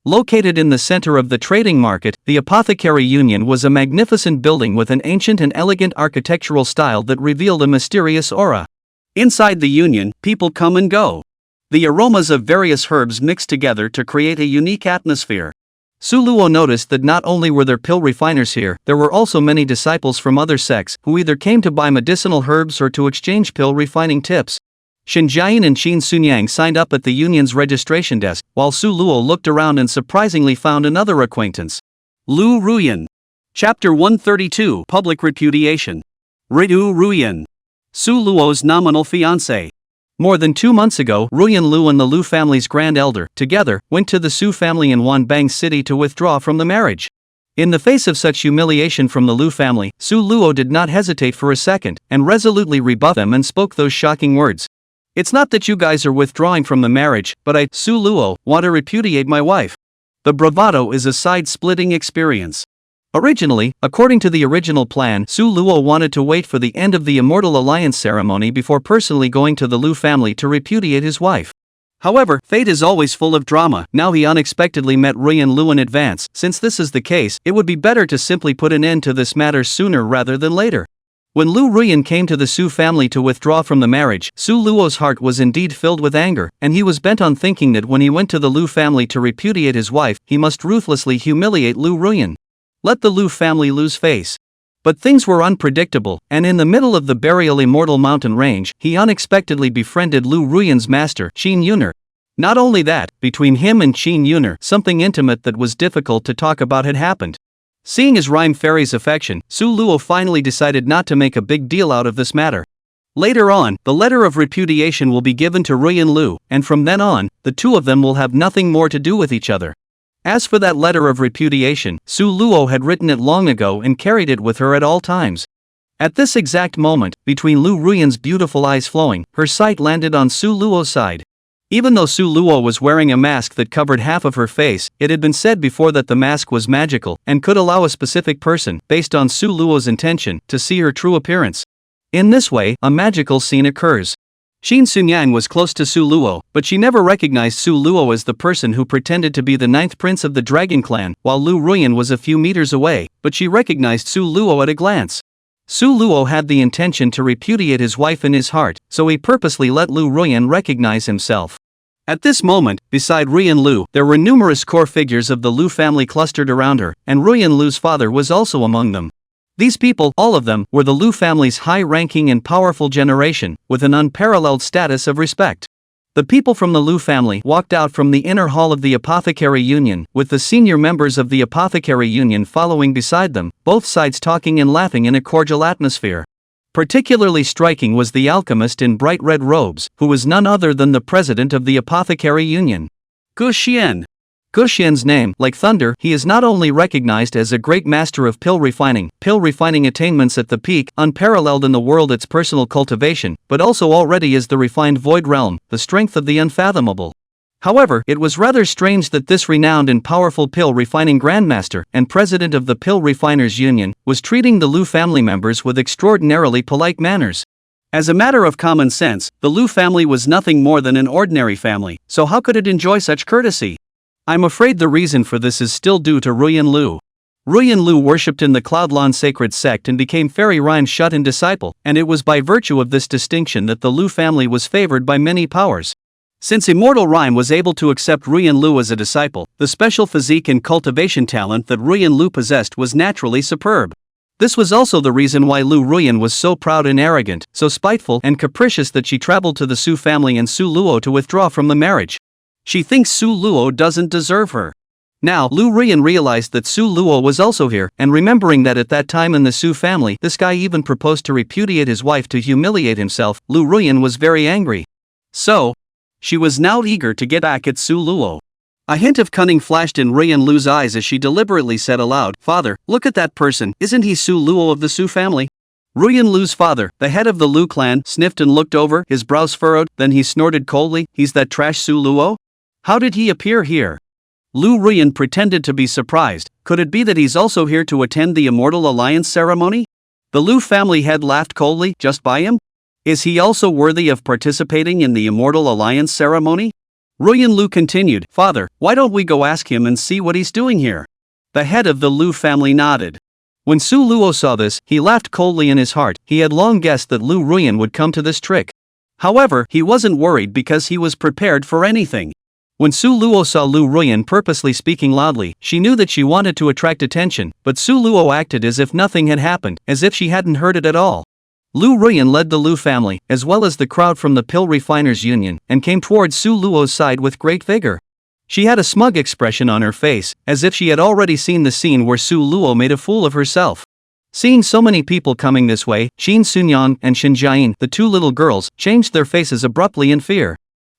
Located in the center of the trading market, the Apothecary Union was a magnificent building with an ancient and elegant architectural style that revealed a mysterious aura. Inside the union, people come and go. The aromas of various herbs mixed together to create a unique atmosphere. Su Luo noticed that not only were there pill refiners here, there were also many disciples from other sects who either came to buy medicinal herbs or to exchange pill refining tips. Shen Jiayin and Qin Sunyang signed up at the union's registration desk, while Su Luo looked around and surprisingly found another acquaintance. Liu Ruoxi. Chapter 132 Public Repudiation. Liu Ruoxi. Su Luo's nominal fiancé. More than 2 months ago, Ruoyan Liu and the Liu family's grand elder, together, went to the Su family in Wanbang City to withdraw from the marriage. In the face of such humiliation from the Liu family, Su Luo did not hesitate for a second, and resolutely rebuffed them and spoke those shocking words. It's not that you guys are withdrawing from the marriage, but I, Su Luo, want to repudiate my wife. The bravado is a side-splitting experience. Originally, according to the original plan, Su Luo wanted to wait for the end of the Immortal Alliance ceremony before personally going to the Liu family to repudiate his wife. However, fate is always full of drama. Now he unexpectedly met Ruoyan Liu in advance. Since this is the case, it would be better to simply put an end to this matter sooner rather than later. When Liu Ruoyan came to the Su family to withdraw from the marriage, Su Luo's heart was indeed filled with anger, and he was bent on thinking that when he went to the Liu family to repudiate his wife, he must ruthlessly humiliate Liu Ruoyan. Let the Liu family lose face. But things were unpredictable, and in the middle of the burial Immortal Mountain Range, he unexpectedly befriended Liu Ruoyan's master, Qin Yuner. Not only that, between him and Qin Yuner, something intimate that was difficult to talk about had happened. Seeing his rhyme fairy's affection, Su Luo finally decided not to make a big deal out of this matter. Later on, the letter of repudiation will be given to Ruoyan Liu, and from then on, the two of them will have nothing more to do with each other. As for that letter of repudiation, Su Luo had written it long ago and carried it with her at all times. At this exact moment, between Liu Ruoyan's beautiful eyes flowing, her sight landed on Su Luo's side. Even though Su Luo was wearing a mask that covered half of her face, it had been said before that the mask was magical and could allow a specific person, based on Su Luo's intention, to see her true appearance. In this way, a magical scene occurs. Qin Sunyang was close to Su Luo, but she never recognized Su Luo as the person who pretended to be the 9th prince of the Dragon Clan, while Liu Ruoyan was a few meters away, but she recognized Su Luo at a glance. Su Luo had the intention to repudiate his wife in his heart, so he purposely let Liu Ruoyan recognize himself. At this moment, beside Ruoyan Liu, there were numerous core figures of the Liu family clustered around her, and Ruoyan Liu's father was also among them. These people, all of them, were the Liu family's high-ranking and powerful generation, with an unparalleled status of respect. The people from the Liu family walked out from the inner hall of the Apothecary Union, with the senior members of the Apothecary Union following beside them, both sides talking and laughing in a cordial atmosphere. Particularly striking was the alchemist in bright red robes, who was none other than the president of the Apothecary Union. Gu Xian. Gu Xian's name, like thunder, he is not only recognized as a great master of pill refining attainments at the peak, unparalleled in the world its personal cultivation, but also already is the refined void realm, the strength of the unfathomable. However, it was rather strange that this renowned and powerful pill refining grandmaster, and president of the Pill Refiners Union, was treating the Liu family members with extraordinarily polite manners. As a matter of common sense, the Liu family was nothing more than an ordinary family, so how could it enjoy such courtesy? I'm afraid the reason for this is still due to Ruoyan Liu. Ruoyan Liu worshipped in the Cloudlawn sacred sect and became Fairy Rhyme's shut-in disciple, and it was by virtue of this distinction that the Liu family was favored by many powers. Since Immortal Rhyme was able to accept Ruoyan Liu as a disciple, the special physique and cultivation talent that Ruoyan Liu possessed was naturally superb. This was also the reason why Liu Ruoyan was so proud and arrogant, so spiteful and capricious that she traveled to the Su family and Su Luo to withdraw from the marriage. She thinks Su Luo doesn't deserve her. Now, Liu Ruoyan realized that Su Luo was also here, and remembering that at that time in the Su family, this guy even proposed to repudiate his wife to humiliate himself, Liu Ruoyan was very angry. So, she was now eager to get back at Su Luo. A hint of cunning flashed in Ruoyan Liu's eyes as she deliberately said aloud, "Father, look at that person, isn't he Su Luo of the Su family?" Ruoyan Liu's father, the head of the Liu clan, sniffed and looked over, his brows furrowed, then he snorted coldly, "He's that trash Su Luo? How did he appear here?" Liu Ruoyan pretended to be surprised. Could it be that he's also here to attend the Immortal Alliance ceremony? The Liu family head laughed coldly. Just by him? Is he also worthy of participating in the Immortal Alliance ceremony? Ruoyan Liu continued, Father, why don't we go ask him and see what he's doing here? The head of the Liu family nodded. When Su Luo saw this, he laughed coldly in his heart. He had long guessed that Liu Ruoyan would come to this trick. However, he wasn't worried because he was prepared for anything. When Su Luo saw Liu Ruoyan purposely speaking loudly, she knew that she wanted to attract attention, but Su Luo acted as if nothing had happened, as if she hadn't heard it at all. Liu Ruoyan led the Liu family, as well as the crowd from the Pill Refiners Union, and came towards Su Luo's side with great vigor. She had a smug expression on her face, as if she had already seen the scene where Su Luo made a fool of herself. Seeing so many people coming this way, Qin Sunyan and Shen Jiayin, the two little girls, changed their faces abruptly in fear.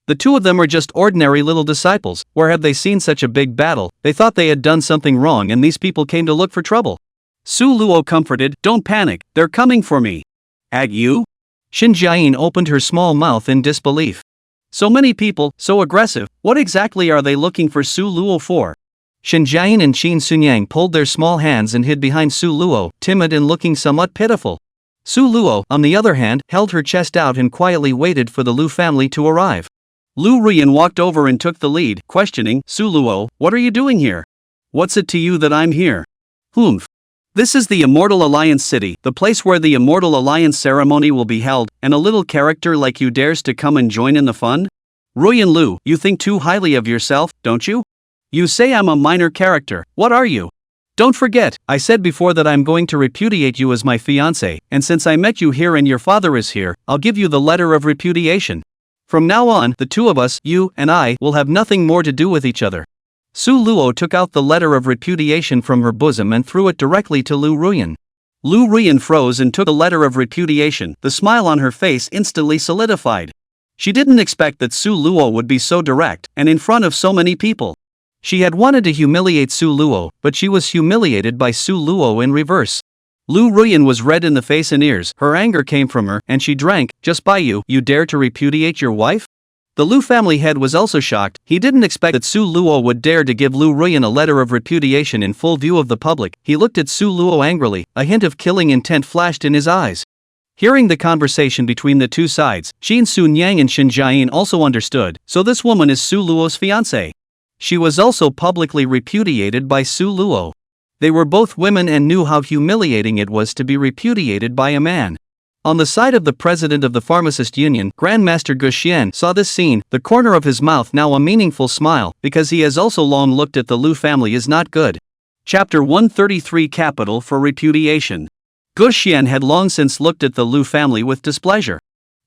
The two of them are just ordinary little disciples. Where had they seen such a big battle? They thought they had done something wrong and these people came to look for trouble. Su Luo comforted, Don't panic, they're coming for me. At you? Shen Jiayin opened her small mouth in disbelief. So many people, so aggressive, what exactly are they looking for Su Luo for? Shen Jiayin and Qin Sunyang pulled their small hands and hid behind Su Luo, timid and looking somewhat pitiful. Su Luo, on the other hand, held her chest out and quietly waited for the Liu family to arrive. Liu Ruoyan walked over and took the lead, questioning, Su Luo, what are you doing here? What's it to you that I'm here? Humph. This is the Immortal Alliance city, the place where the Immortal Alliance ceremony will be held, and a little character like you dares to come and join in the fun? Ruoyan Liu, you think too highly of yourself, don't you? You say I'm a minor character, what are you? Don't forget, I said before that I'm going to repudiate you as my fiancé, and since I met you here and your father is here, I'll give you the letter of repudiation. From now on, the two of us, you and I, will have nothing more to do with each other. Su Luo took out the letter of repudiation from her bosom and threw it directly to Liu Ruoyan. Liu Ruoyan froze and took the letter of repudiation. The smile on her face instantly solidified. She didn't expect that Su Luo would be so direct, and in front of so many people. She had wanted to humiliate Su Luo, but she was humiliated by Su Luo in reverse. Liu Ruoyan was red in the face and ears. Her anger came from her, and she drank. Just by you dare to repudiate your wife? The Liu family head was also shocked. He didn't expect that Su Luo would dare to give Liu Ruoyan a letter of repudiation in full view of the public. He looked at Su Luo angrily, a hint of killing intent flashed in his eyes. Hearing the conversation between the two sides, Qin Sunyang and Shen Jiayin also understood, so this woman is Su Luo's fiancée. She was also publicly repudiated by Su Luo. They were both women and knew how humiliating it was to be repudiated by a man. On the side of the president of the Pharmacist Union, Grandmaster Li Qian saw this scene, the corner of his mouth now a meaningful smile, because he has also long looked at the Liu family is not good. Chapter 133 Capital for Repudiation. Li Qian had long since looked at the Liu family with displeasure.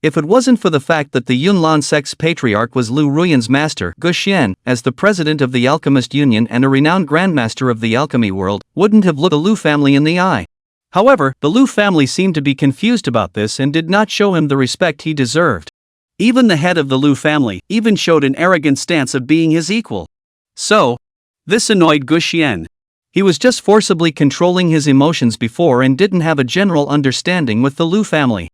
If it wasn't for the fact that the Yunlan sect's patriarch was Liu Ruoyan's master, Li Qian, as the president of the Alchemist Union and a renowned grandmaster of the alchemy world, wouldn't have looked the Liu family in the eye. However, the Liu family seemed to be confused about this and did not show him the respect he deserved. Even the head of the Liu family even showed an arrogant stance of being his equal. So, this annoyed Li Qian. He was just forcibly controlling his emotions before and didn't have a general understanding with the Liu family.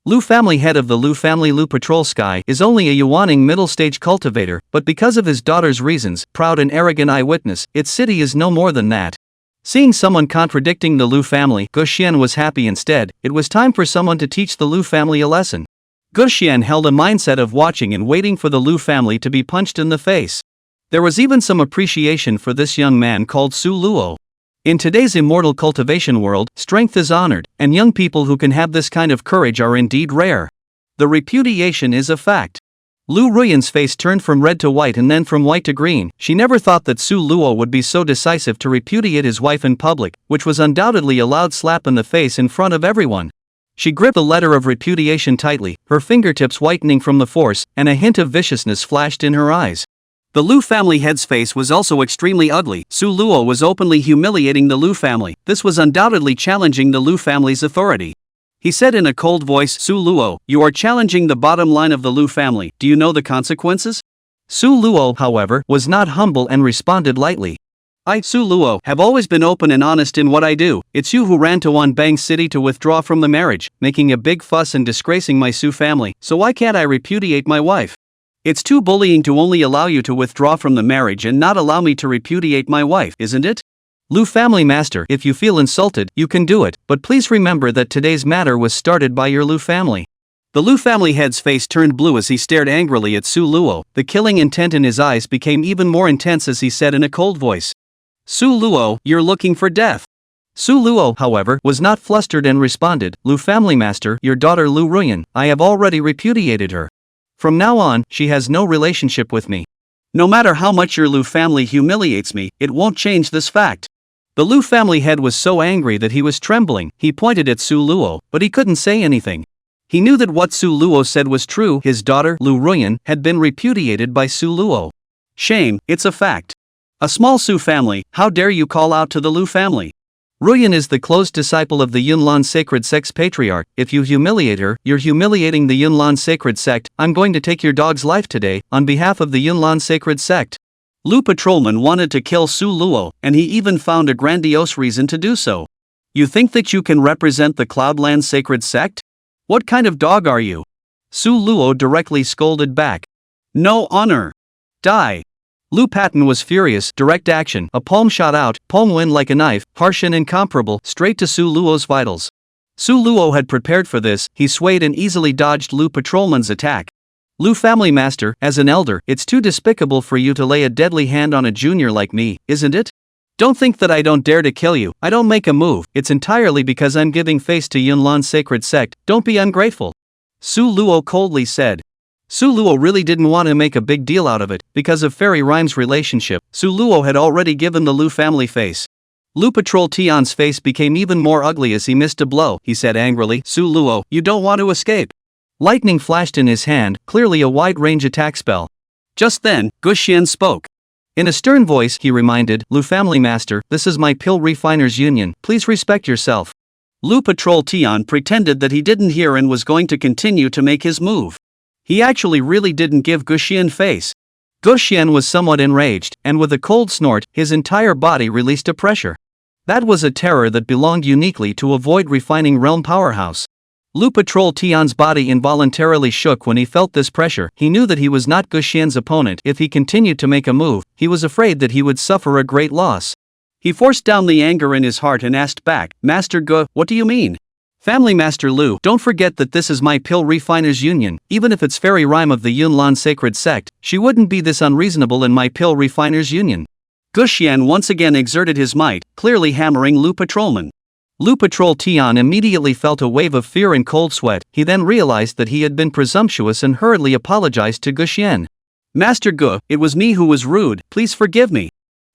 Liu family head of the Liu family Liu Petrolsky is only a yuaning middle-stage cultivator, but because of his daughter's reasons, proud and arrogant eyewitness, its city is no more than that. Seeing someone contradicting the Liu family, Li Qian was happy instead. It was time for someone to teach the Liu family a lesson. Li Qian held a mindset of watching and waiting for the Liu family to be punched in the face. There was even some appreciation for this young man called Su Luo. In today's immortal cultivation world, strength is honored, and young people who can have this kind of courage are indeed rare. The repudiation is a fact. Liu Ruoyan's face turned from red to white and then from white to green. She never thought that Su Luo would be so decisive to repudiate his wife in public, which was undoubtedly a loud slap in the face in front of everyone. She gripped the letter of repudiation tightly, her fingertips whitening from the force, and a hint of viciousness flashed in her eyes. The Liu family head's face was also extremely ugly. Su Luo was openly humiliating the Liu family. This was undoubtedly challenging the Liu family's authority. He said in a cold voice, Su Luo, you are challenging the bottom line of the Liu family. Do you know the consequences? Su Luo, however, was not humble and responded lightly. I, Su Luo, have always been open and honest in what I do. It's you who ran to Wanbang City to withdraw from the marriage, making a big fuss and disgracing my Su family, so why can't I repudiate my wife? It's too bullying to only allow you to withdraw from the marriage and not allow me to repudiate my wife, isn't it? Lu family master, if you feel insulted, you can do it, but please remember that today's matter was started by your Lu family. The Lu family head's face turned blue as he stared angrily at Su Luo. The killing intent in his eyes became even more intense as he said in a cold voice, Su Luo, you're looking for death. Su Luo, however, was not flustered and responded, Lu family master, your daughter Lu Ruyan, I have already repudiated her. From now on, she has no relationship with me. No matter how much your Lu family humiliates me, it won't change this fact. The Lu family head was so angry that he was trembling. He pointed at Su Luo, but he couldn't say anything. He knew that what Su Luo said was true. His daughter, Lu Ruyan, had been repudiated by Su Luo. Shame, it's a fact. A small Su family, how dare you call out to the Lu family? Ruyan is the close disciple of the Yunlan Sacred Sect's patriarch. If you humiliate her, you're humiliating the Yunlan Sacred Sect. I'm going to take your dog's life today, on behalf of the Yunlan Sacred Sect. Lu Patrolman wanted to kill Su Luo, and he even found a grandiose reason to do so. You think that you can represent the Cloudland Sacred Sect? What kind of dog are you? Su Luo directly scolded back. No honor. Die. Lu Patton was furious. Direct action. A palm shot out, palm went like a knife, harsh and incomparable, straight to Su Luo's vitals. Su Luo had prepared for this. He swayed and easily dodged Lu Patrolman's attack. Lu family master, as an elder, it's too despicable for you to lay a deadly hand on a junior like me, isn't it? Don't think that I don't dare to kill you. I don't make a move. It's entirely because I'm giving face to Yunlan's sacred sect. Don't be ungrateful. Su Luo coldly said. Su Luo really didn't want to make a big deal out of it. Because of Fairy Rhyme's relationship, Su Luo had already given the Lu family face. Lu Patrol Tian's face became even more ugly as he missed a blow. He said angrily, Su Luo, you don't want to escape. Lightning flashed in his hand, clearly a wide-range attack spell. Just then, Gu Xian spoke. In a stern voice, he reminded, Lu family master, this is my pill refiners union, please respect yourself. Lu Patrol Tian pretended that he didn't hear and was going to continue to make his move. He actually really didn't give Gu Xian face. Gu Xian was somewhat enraged, and with a cold snort, his entire body released a pressure. That was a terror that belonged uniquely to a void refining realm powerhouse. Lu Patrol Tian's body involuntarily shook when he felt this pressure. He knew that he was not Gu Xian's opponent. If he continued to make a move, he was afraid that he would suffer a great loss. He forced down the anger in his heart and asked back, Master Gu, what do you mean? Family Master Lu, don't forget that this is my pill refiners union. Even if it's Fairy Rhyme of the Yunlan Sacred Sect, she wouldn't be this unreasonable in my pill refiners union. Gu Xian once again exerted his might, clearly hammering Lu Patrolman. Lu Patrol Tian immediately felt a wave of fear and cold sweat. He then realized that he had been presumptuous and hurriedly apologized to Gu Xian. Master Gu, it was me who was rude, please forgive me.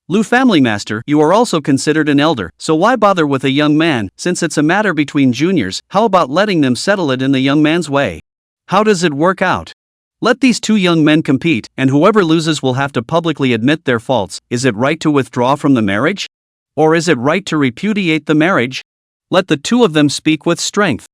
Lu family master, you are also considered an elder, so why bother with a young man? Since it's a matter between juniors, how about letting them settle it in the young man's way? How does it work out? Let these two young men compete, and whoever loses will have to publicly admit their faults. Is it right to withdraw from the marriage? Or is it right to repudiate the marriage? Let the two of them speak with strength.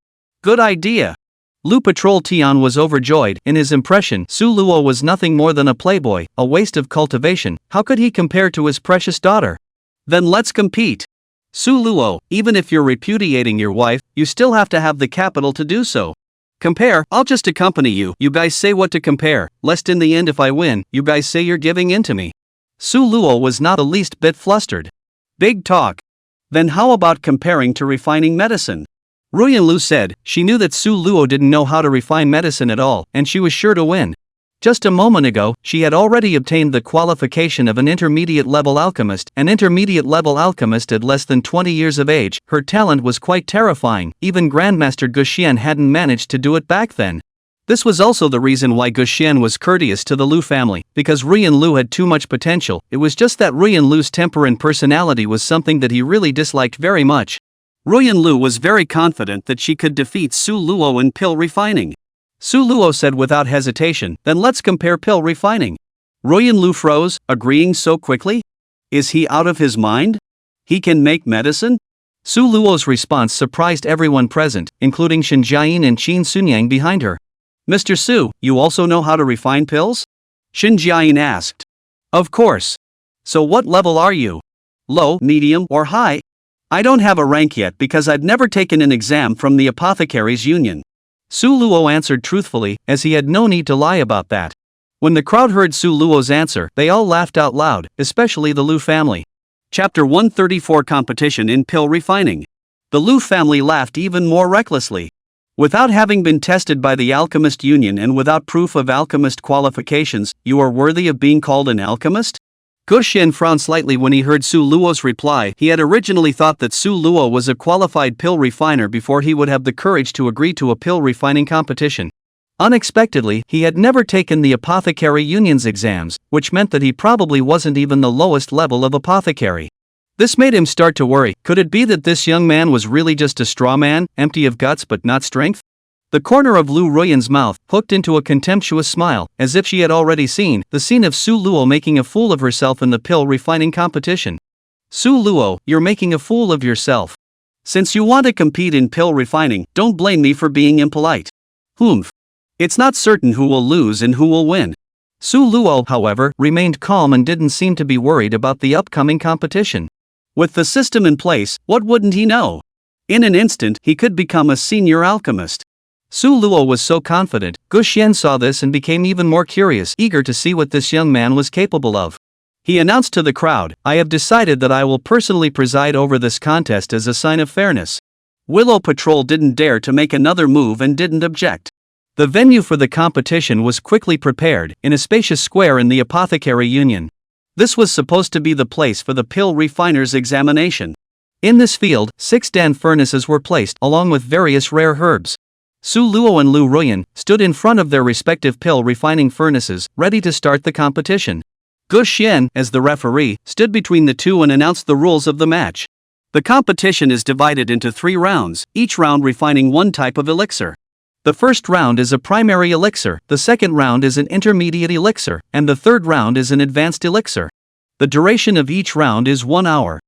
Good idea. Lu Patrol Tian was overjoyed. In his impression, Su Luo was nothing more than a playboy, a waste of cultivation. How could he compare to his precious daughter? Then let's compete. Su Luo, even if you're repudiating your wife, you still have to have the capital to do so. Compare, I'll just accompany you. You guys say what to compare, lest in the end if I win, you guys say you're giving in to me. Su Luo was not the least bit flustered. Big talk. Then how about comparing to refining medicine? Ruyan Lu said. She knew that Su Luo didn't know how to refine medicine at all, and she was sure to win. Just a moment ago, she had already obtained the qualification of an intermediate-level alchemist. An intermediate-level alchemist at less than 20 years of age. Her talent was quite terrifying. Even Grandmaster Gu Xian hadn't managed to do it back then. This was also the reason why Gu Xian was courteous to the Lu family, because Ruyan Lu had too much potential. It was just that Ruyan Lu's temper and personality was something that he really disliked very much. Ruyan Lu was very confident that she could defeat Su Luo in pill refining. Su Luo said without hesitation, then let's compare pill refining. Ruyan Lu froze, agreeing so quickly? Is he out of his mind? He can make medicine? Su Luo's response surprised everyone present, including Shen Jiayin and Qin Sunyang behind her. Mr. Su, you also know how to refine pills? Shen Jiayin asked. Of course. So what level are you? Low, medium, or high? I don't have a rank yet because I've never taken an exam from the Apothecaries Union. Su Luo answered truthfully, as he had no need to lie about that. When the crowd heard Su Luo's answer, they all laughed out loud, especially the Lu family. Chapter 134 Competition in Pill Refining. The Liu family laughed even more recklessly. Without having been tested by the Alchemist Union and without proof of alchemist qualifications, you are worthy of being called an alchemist? Gu Xian frowned slightly when he heard Su Luo's reply. He had originally thought that Su Luo was a qualified pill refiner before he would have the courage to agree to a pill refining competition. Unexpectedly, he had never taken the Apothecary Union's exams, which meant that he probably wasn't even the lowest level of apothecary. This made him start to worry. Could it be that this young man was really just a straw man, empty of guts but not strength? The corner of Liu Ruoyan's mouth hooked into a contemptuous smile, as if she had already seen the scene of Su Luo making a fool of herself in the pill refining competition. Su Luo, you're making a fool of yourself. Since you want to compete in pill refining, don't blame me for being impolite. Humph. It's not certain who will lose and who will win. Su Luo, however, remained calm and didn't seem to be worried about the upcoming competition. With the system in place, what wouldn't he know? In an instant, he could become a senior alchemist. Su Luo was so confident. Gu Xian saw this and became even more curious, eager to see what this young man was capable of. He announced to the crowd, "I have decided that I will personally preside over this contest as a sign of fairness." Willow Patrol didn't dare to make another move and didn't object. The venue for the competition was quickly prepared, in a spacious square in the Apothecary Union. This was supposed to be the place for the pill refiner's examination. In this field, 6 Dan furnaces were placed, along with various rare herbs. Su Luo and Liu Ruoyan stood in front of their respective pill refining furnaces, ready to start the competition. Gu Xian, as the referee, stood between the two and announced the rules of the match. The competition is divided into 3 rounds, each round refining one type of elixir. The first round is a primary elixir, the second round is an intermediate elixir, and the third round is an advanced elixir. The duration of each round is 1 hour.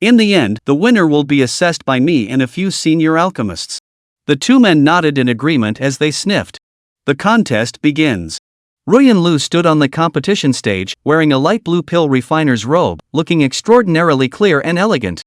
In the end, the winner will be assessed by me and a few senior alchemists. The 2 men nodded in agreement as they sniffed. The contest begins. Ruoyan Liu stood on the competition stage, wearing a light blue pill refiner's robe, looking extraordinarily clear and elegant.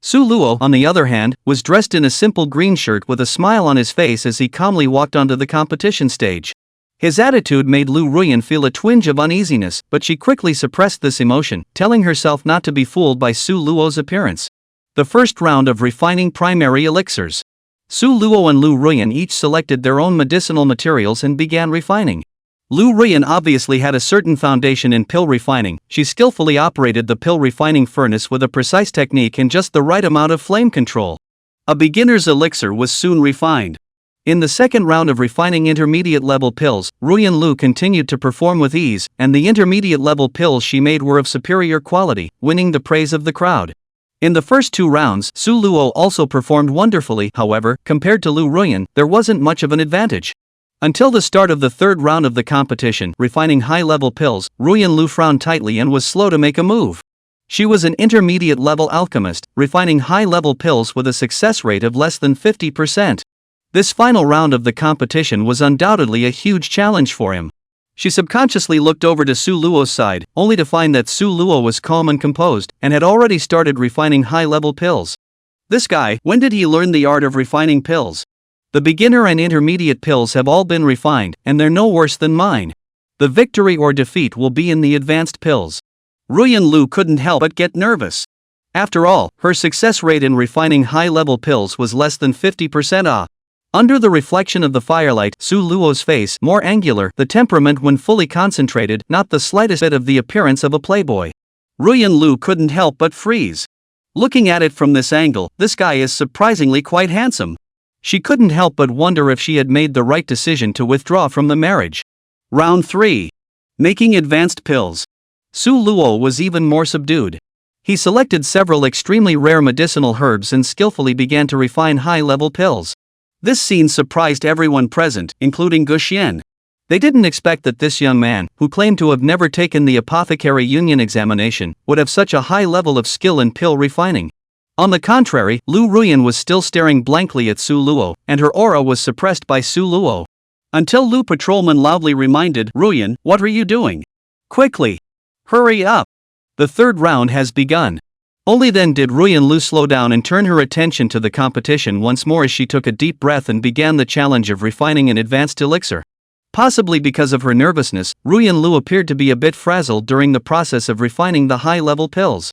Su Luo, on the other hand, was dressed in a simple green shirt with a smile on his face as he calmly walked onto the competition stage. His attitude made Liu Ruoyan feel a twinge of uneasiness, but she quickly suppressed this emotion, telling herself not to be fooled by Su Luo's appearance. The first round of refining primary elixirs. Su Luo and Liu Ruoyan each selected their own medicinal materials and began refining. Liu Ruoyan obviously had a certain foundation in pill refining. She skillfully operated the pill refining furnace with a precise technique and just the right amount of flame control. A beginner's elixir was soon refined. In the second round of refining intermediate level pills, Ruoyan Liu continued to perform with ease, and the intermediate level pills she made were of superior quality, winning the praise of the crowd. In the first 2 rounds, Su Luo also performed wonderfully. However, compared to Liu Ruoyan, there wasn't much of an advantage. Until the start of the third round of the competition, refining high-level pills, Ruoyan Liu frowned tightly and was slow to make a move. She was an intermediate-level alchemist, refining high-level pills with a success rate of less than 50%. This final round of the competition was undoubtedly a huge challenge for him. She subconsciously looked over to Su Luo's side, only to find that Su Luo was calm and composed, and had already started refining high-level pills. This guy, when did he learn the art of refining pills? The beginner and intermediate pills have all been refined, and they're no worse than mine. The victory or defeat will be in the advanced pills. Ruoyan Liu couldn't help but get nervous. After all, her success rate in refining high-level pills was less than 50%. Under the reflection of the firelight, Su Luo's face more angular, the temperament when fully concentrated, not the slightest bit of the appearance of a playboy. Ruoyan Liu couldn't help but freeze. Looking at it from this angle, this guy is surprisingly quite handsome. She couldn't help but wonder if she had made the right decision to withdraw from the marriage. Round 3. Making advanced pills. Su Luo was even more subdued. He selected several extremely rare medicinal herbs and skillfully began to refine high-level pills. This scene surprised everyone present, including Gu Xian. They didn't expect that this young man, who claimed to have never taken the Apothecary Union examination, would have such a high level of skill in pill refining. On the contrary, Liu Ruoyan was still staring blankly at Su Luo, and her aura was suppressed by Su Luo. Until Liu Patrolman loudly reminded Ruoyan, "What are you doing? Quickly! Hurry up! The third round has begun." Only then did Ruoyan Liu slow down and turn her attention to the competition once more as she took a deep breath and began the challenge of refining an advanced elixir. Possibly because of her nervousness, Ruoyan Liu appeared to be a bit frazzled during the process of refining the high-level pills.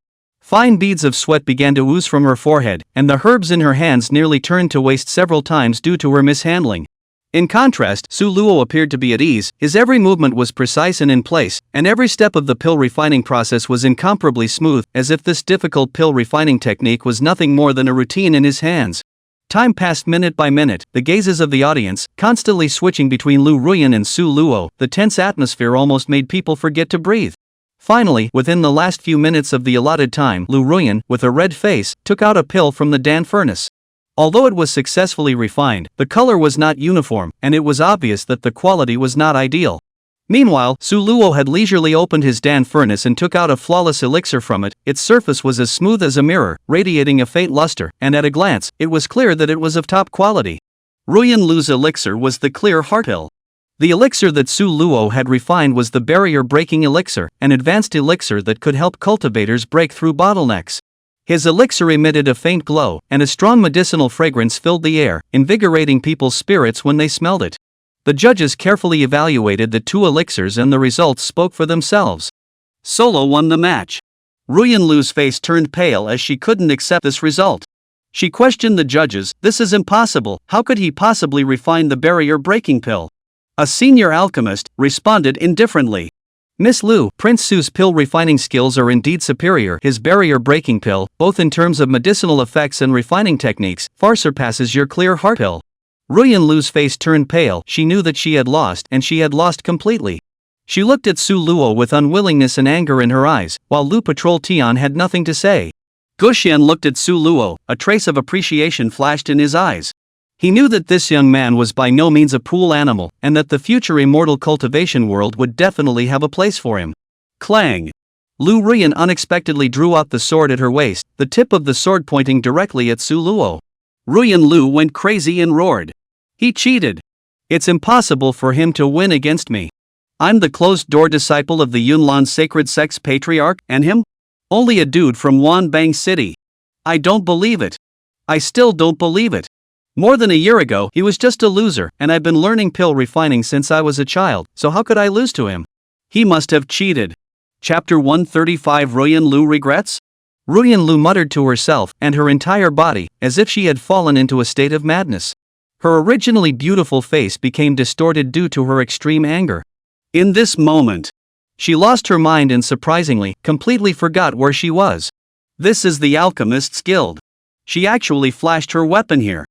Fine beads of sweat began to ooze from her forehead, and the herbs in her hands nearly turned to waste several times due to her mishandling. In contrast, Su Luo appeared to be at ease. His every movement was precise and in place, and every step of the pill refining process was incomparably smooth, as if this difficult pill refining technique was nothing more than a routine in his hands. Time passed minute by minute, the gazes of the audience, constantly switching between Liu Ruyan and Su Luo. The tense atmosphere almost made people forget to breathe. Finally, within the last few minutes of the allotted time, Liu Ruyan, with a red face, took out a pill from the Dan furnace. Although it was successfully refined, the color was not uniform, and it was obvious that the quality was not ideal. Meanwhile, Su Luo had leisurely opened his Dan furnace and took out a flawless elixir from it. Its surface was as smooth as a mirror, radiating a faint luster, and at a glance, it was clear that it was of top quality. Ruyan Lu's elixir was the clear heart pill. The elixir that Su Luo had refined was the barrier-breaking elixir, an advanced elixir that could help cultivators break through bottlenecks. His elixir emitted a faint glow, and a strong medicinal fragrance filled the air, invigorating people's spirits when they smelled it. The judges carefully evaluated the two elixirs and the results spoke for themselves. Solo won the match. Ruyan Lu's face turned pale as she couldn't accept this result. She questioned the judges. This is impossible. How could he possibly refine the barrier-breaking pill? A senior alchemist responded indifferently. Miss Liu, Prince Su's pill refining skills are indeed superior. His barrier-breaking pill, both in terms of medicinal effects and refining techniques, far surpasses your clear heart pill. Ruyan Lu's face turned pale. She knew that she had lost, and she had lost completely. She looked at Su Luo with unwillingness and anger in her eyes, while Liu Patrol Tian had nothing to say. Gu Xian looked at Su Luo, a trace of appreciation flashed in his eyes. He knew that this young man was by no means a pool animal, and that the future immortal cultivation world would definitely have a place for him. Clang! Liu Ruyan unexpectedly drew out the sword at her waist, the tip of the sword pointing directly at Su Luo. Ruyan Lu went crazy and roared. He cheated. It's impossible for him to win against me. I'm the closed-door disciple of the Yunlan Sacred Sect's patriarch, and him? Only a dude from Wanbang City. I don't believe it. I still don't believe it. More than a year ago, he was just a loser, and I've been learning pill refining since I was a child, so how could I lose to him? He must have cheated. Chapter 135 Ruyan Lu regrets? Ruyan Lu muttered to herself, and her entire body, as if she had fallen into a state of madness. Her originally beautiful face became distorted due to her extreme anger. In this moment, she lost her mind and surprisingly, completely forgot where she was. This is the Alchemist's Guild. She actually flashed her weapon here.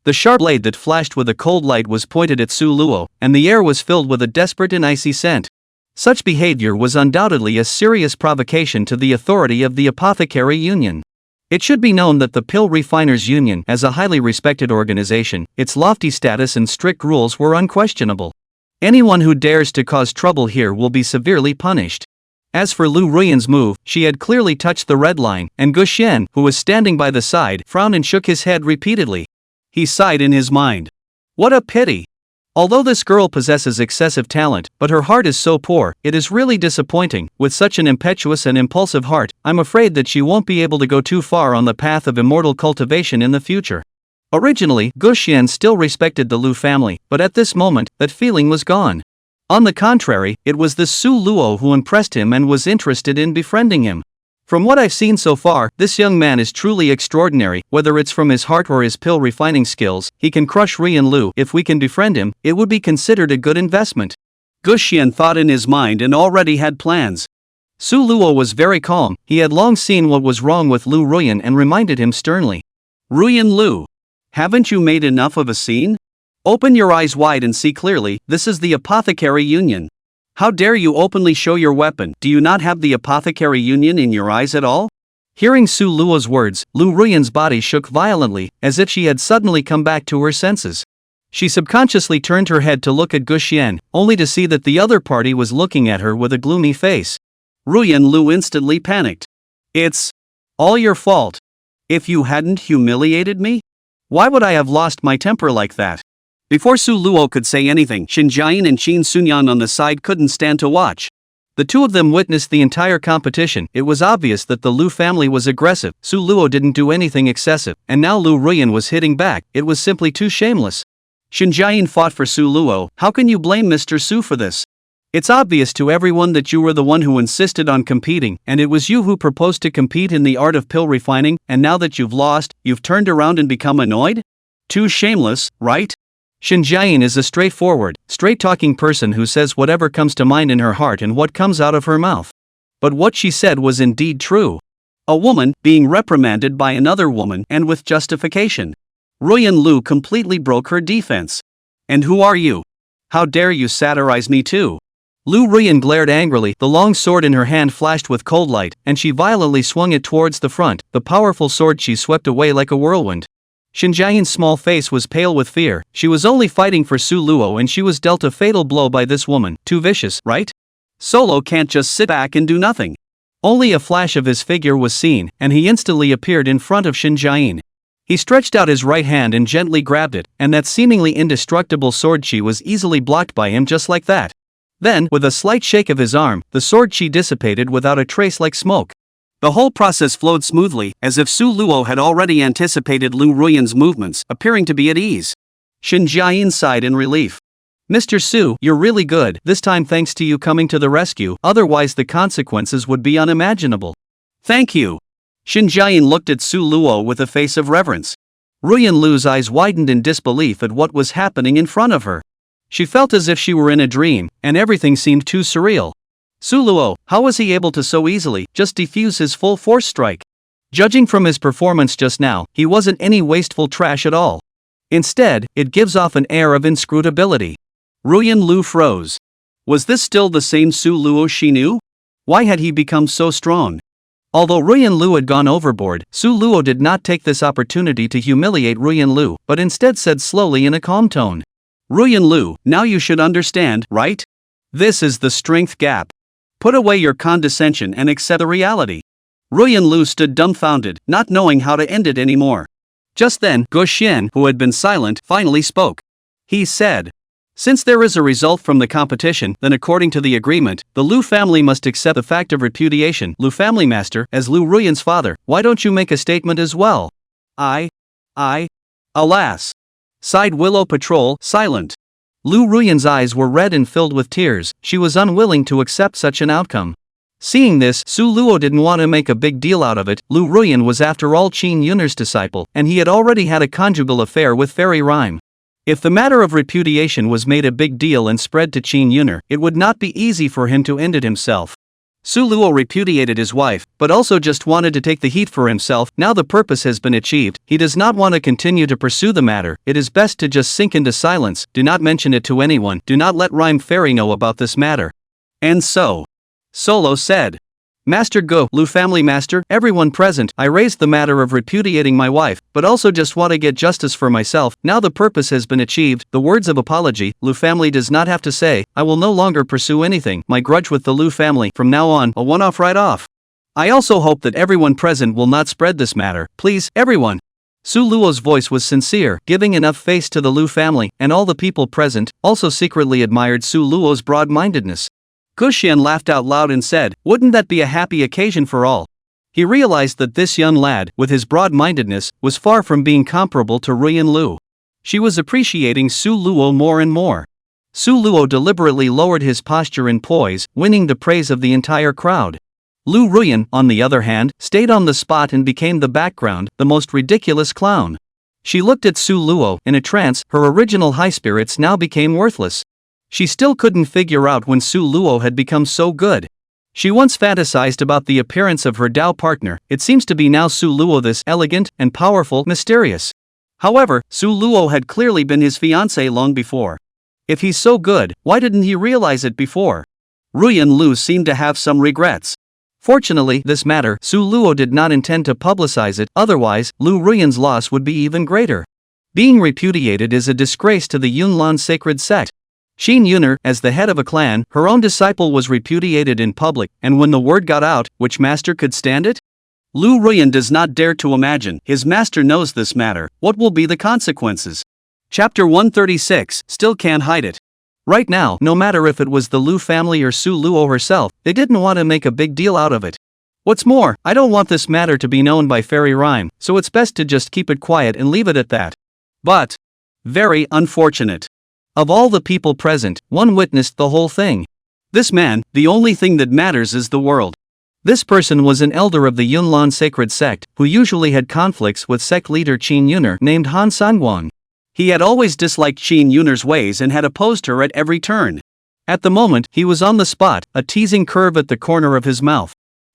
The sharp blade that flashed with a cold light was pointed at Su Luo, and the air was filled with a desperate and icy scent. Such behavior was undoubtedly a serious provocation to the authority of the Apothecary Union. It should be known that the Pill Refiners Union, as a highly respected organization, its lofty status and strict rules were unquestionable. Anyone who dares to cause trouble here will be severely punished. As for Liu Ruyan's move, she had clearly touched the red line, and Gu Xian, who was standing by the side, frowned and shook his head repeatedly. He sighed in his mind. What a pity! Although this girl possesses excessive talent, but her heart is so poor, it is really disappointing. With such an impetuous and impulsive heart, I'm afraid that she won't be able to go too far on the path of immortal cultivation in the future. Originally, Gu Xian still respected the Liu family, but at this moment, that feeling was gone. On the contrary, it was the Su Luo who impressed him and was interested in befriending him. From what I've seen so far, this young man is truly extraordinary. Whether it's from his heart or his pill refining skills, he can crush Ruyan Lu. If we can befriend him, it would be considered a good investment. Gu Xian thought in his mind and already had plans. Su Luo was very calm. He had long seen what was wrong with Liu Ruyan and reminded him sternly. Ruyan Lu, haven't you made enough of a scene? Open your eyes wide and see clearly. This is the Apothecary Union. How dare you openly show your weapon? Do you not have the Apothecary Union in your eyes at all? Hearing Su Luo's words, Liu Ruyan's body shook violently, as if she had suddenly come back to her senses. She subconsciously turned her head to look at Gu Xian, only to see that the other party was looking at her with a gloomy face. Ruyan Lu instantly panicked. It's all your fault. If you hadn't humiliated me, why would I have lost my temper like that? Before Su Luo could say anything, Xin Jian and Qin Sunyan on the side couldn't stand to watch. The two of them witnessed the entire competition. It was obvious that the Liu family was aggressive. Su Luo didn't do anything excessive, and now Liu Ruyan was hitting back. It was simply too shameless. Xin Jian fought for Su Luo. How can you blame Mr. Su for this? It's obvious to everyone that you were the one who insisted on competing, and it was you who proposed to compete in the art of pill refining, and now that you've lost, you've turned around and become annoyed? Too shameless, right? Shen Jiayin is a straightforward, straight-talking person who says whatever comes to mind in her heart and what comes out of her mouth. But what she said was indeed true. A woman being reprimanded by another woman and with justification. Ruoyan Lu completely broke her defense. And who are you? How dare you satirize me too? Lu Ruoyan glared angrily, the long sword in her hand flashed with cold light, and she violently swung it towards the front, the powerful sword she swept away like a whirlwind. Shen Jiayin's small face was pale with fear. She was only fighting for Su Luo and she was dealt a fatal blow by this woman. Too vicious, right? Solo can't just sit back and do nothing. Only a flash of his figure was seen, and he instantly appeared in front of Shen Jiayin. He stretched out his right hand and gently grabbed it, and that seemingly indestructible sword chi was easily blocked by him just like that. Then, with a slight shake of his arm, the sword chi dissipated without a trace like smoke. The whole process flowed smoothly, as if Su Luo had already anticipated Lu Ruoyan's movements, appearing to be at ease. Shen Jiayin sighed in relief. Mr. Su, you're really good, this time thanks to you coming to the rescue, otherwise the consequences would be unimaginable. Thank you. Shen Jiayin looked at Su Luo with a face of reverence. Ruoyan Lu's eyes widened in disbelief at what was happening in front of her. She felt as if she were in a dream, and everything seemed too surreal. Su Luo, how was he able to so easily just defuse his full force strike? Judging from his performance just now, he wasn't any wasteful trash at all. Instead, it gives off an air of inscrutability. Ruoyan Lu froze. Was this still the same Su Luo she knew? Why had he become so strong? Although Ruoyan Lu had gone overboard, Su Luo did not take this opportunity to humiliate Ruoyan Lu, but instead said slowly in a calm tone. Ruoyan Lu, now you should understand, right? This is the strength gap. Put away your condescension and accept the reality. Ruoyan Lu stood dumbfounded, not knowing how to end it anymore. Just then, Guo Xian, who had been silent, finally spoke. He said, since there is a result from the competition, then according to the agreement, the Lu family must accept the fact of repudiation. Lu family master, as Lu Ruoyan's father, why don't you make a statement as well? Alas. Sighed Willow Patrol, silent. Lu Ruoyan's eyes were red and filled with tears. She was unwilling to accept such an outcome. Seeing this, Su Luo didn't want to make a big deal out of it. Lu Ruoyan was after all Qin Yun'er's disciple, and he had already had a conjugal affair with Fairy Rhyme. If the matter of repudiation was made a big deal and spread to Qin Yun'er, it would not be easy for him to end it himself. Su Luo repudiated his wife, but also just wanted to take the heat for himself. Now the purpose has been achieved, he does not want to continue to pursue the matter. It is best to just sink into silence, do not mention it to anyone, do not let Rhyme Fairy know about this matter. And so, Solo said, Master Go, Lu family master, everyone present, I raised the matter of repudiating my wife, but also just want to get justice for myself. Now the purpose has been achieved. The words of apology, Lu family does not have to say, I will no longer pursue anything, my grudge with the Lu family, from now on, a one-off right off. I also hope that everyone present will not spread this matter, please, everyone. Su Luo's voice was sincere, giving enough face to the Lu family, and all the people present also secretly admired Su Luo's broad-mindedness. Guo Xian laughed out loud and said, wouldn't that be a happy occasion for all? He realized that this young lad, with his broad-mindedness, was far from being comparable to Ruoyan Lu. She was appreciating Su Luo more and more. Su Luo deliberately lowered his posture and poise, winning the praise of the entire crowd. Lu Ruoyan, on the other hand, stayed on the spot and became the background, the most ridiculous clown. She looked at Su Luo, in a trance. Her original high spirits now became worthless. She still couldn't figure out when Su Luo had become so good. She once fantasized about the appearance of her Dao partner. It seems to be now Su Luo, this elegant and powerful, mysterious. However, Su Luo had clearly been his fiancé long before. If he's so good, why didn't he realize it before? Ruoyan Lu seemed to have some regrets. Fortunately, this matter, Su Luo did not intend to publicize it, otherwise, Lu Ruoyan's loss would be even greater. Being repudiated is a disgrace to the Yunlan sacred sect. Qin Yun'er, as the head of a clan, her own disciple was repudiated in public, and when the word got out, which master could stand it? Lu Ruoyan does not dare to imagine. His master knows this matter. What will be the consequences? Chapter 136, Still Can't Hide It. Right now, no matter if it was the Lu family or Su Luo herself, they didn't want to make a big deal out of it. What's more, I don't want this matter to be known by Fairy Rhyme, so it's best to just keep it quiet and leave it at that. But, very unfortunate. Of all the people present, one witnessed the whole thing. This man, the only thing that matters is the world. This person was an elder of the Yunlan sacred sect, who usually had conflicts with sect leader Qin Yuner named Han Sanguan. He had always disliked Qin Yuner's ways and had opposed her at every turn. At the moment, he was on the spot, a teasing curve at the corner of his mouth.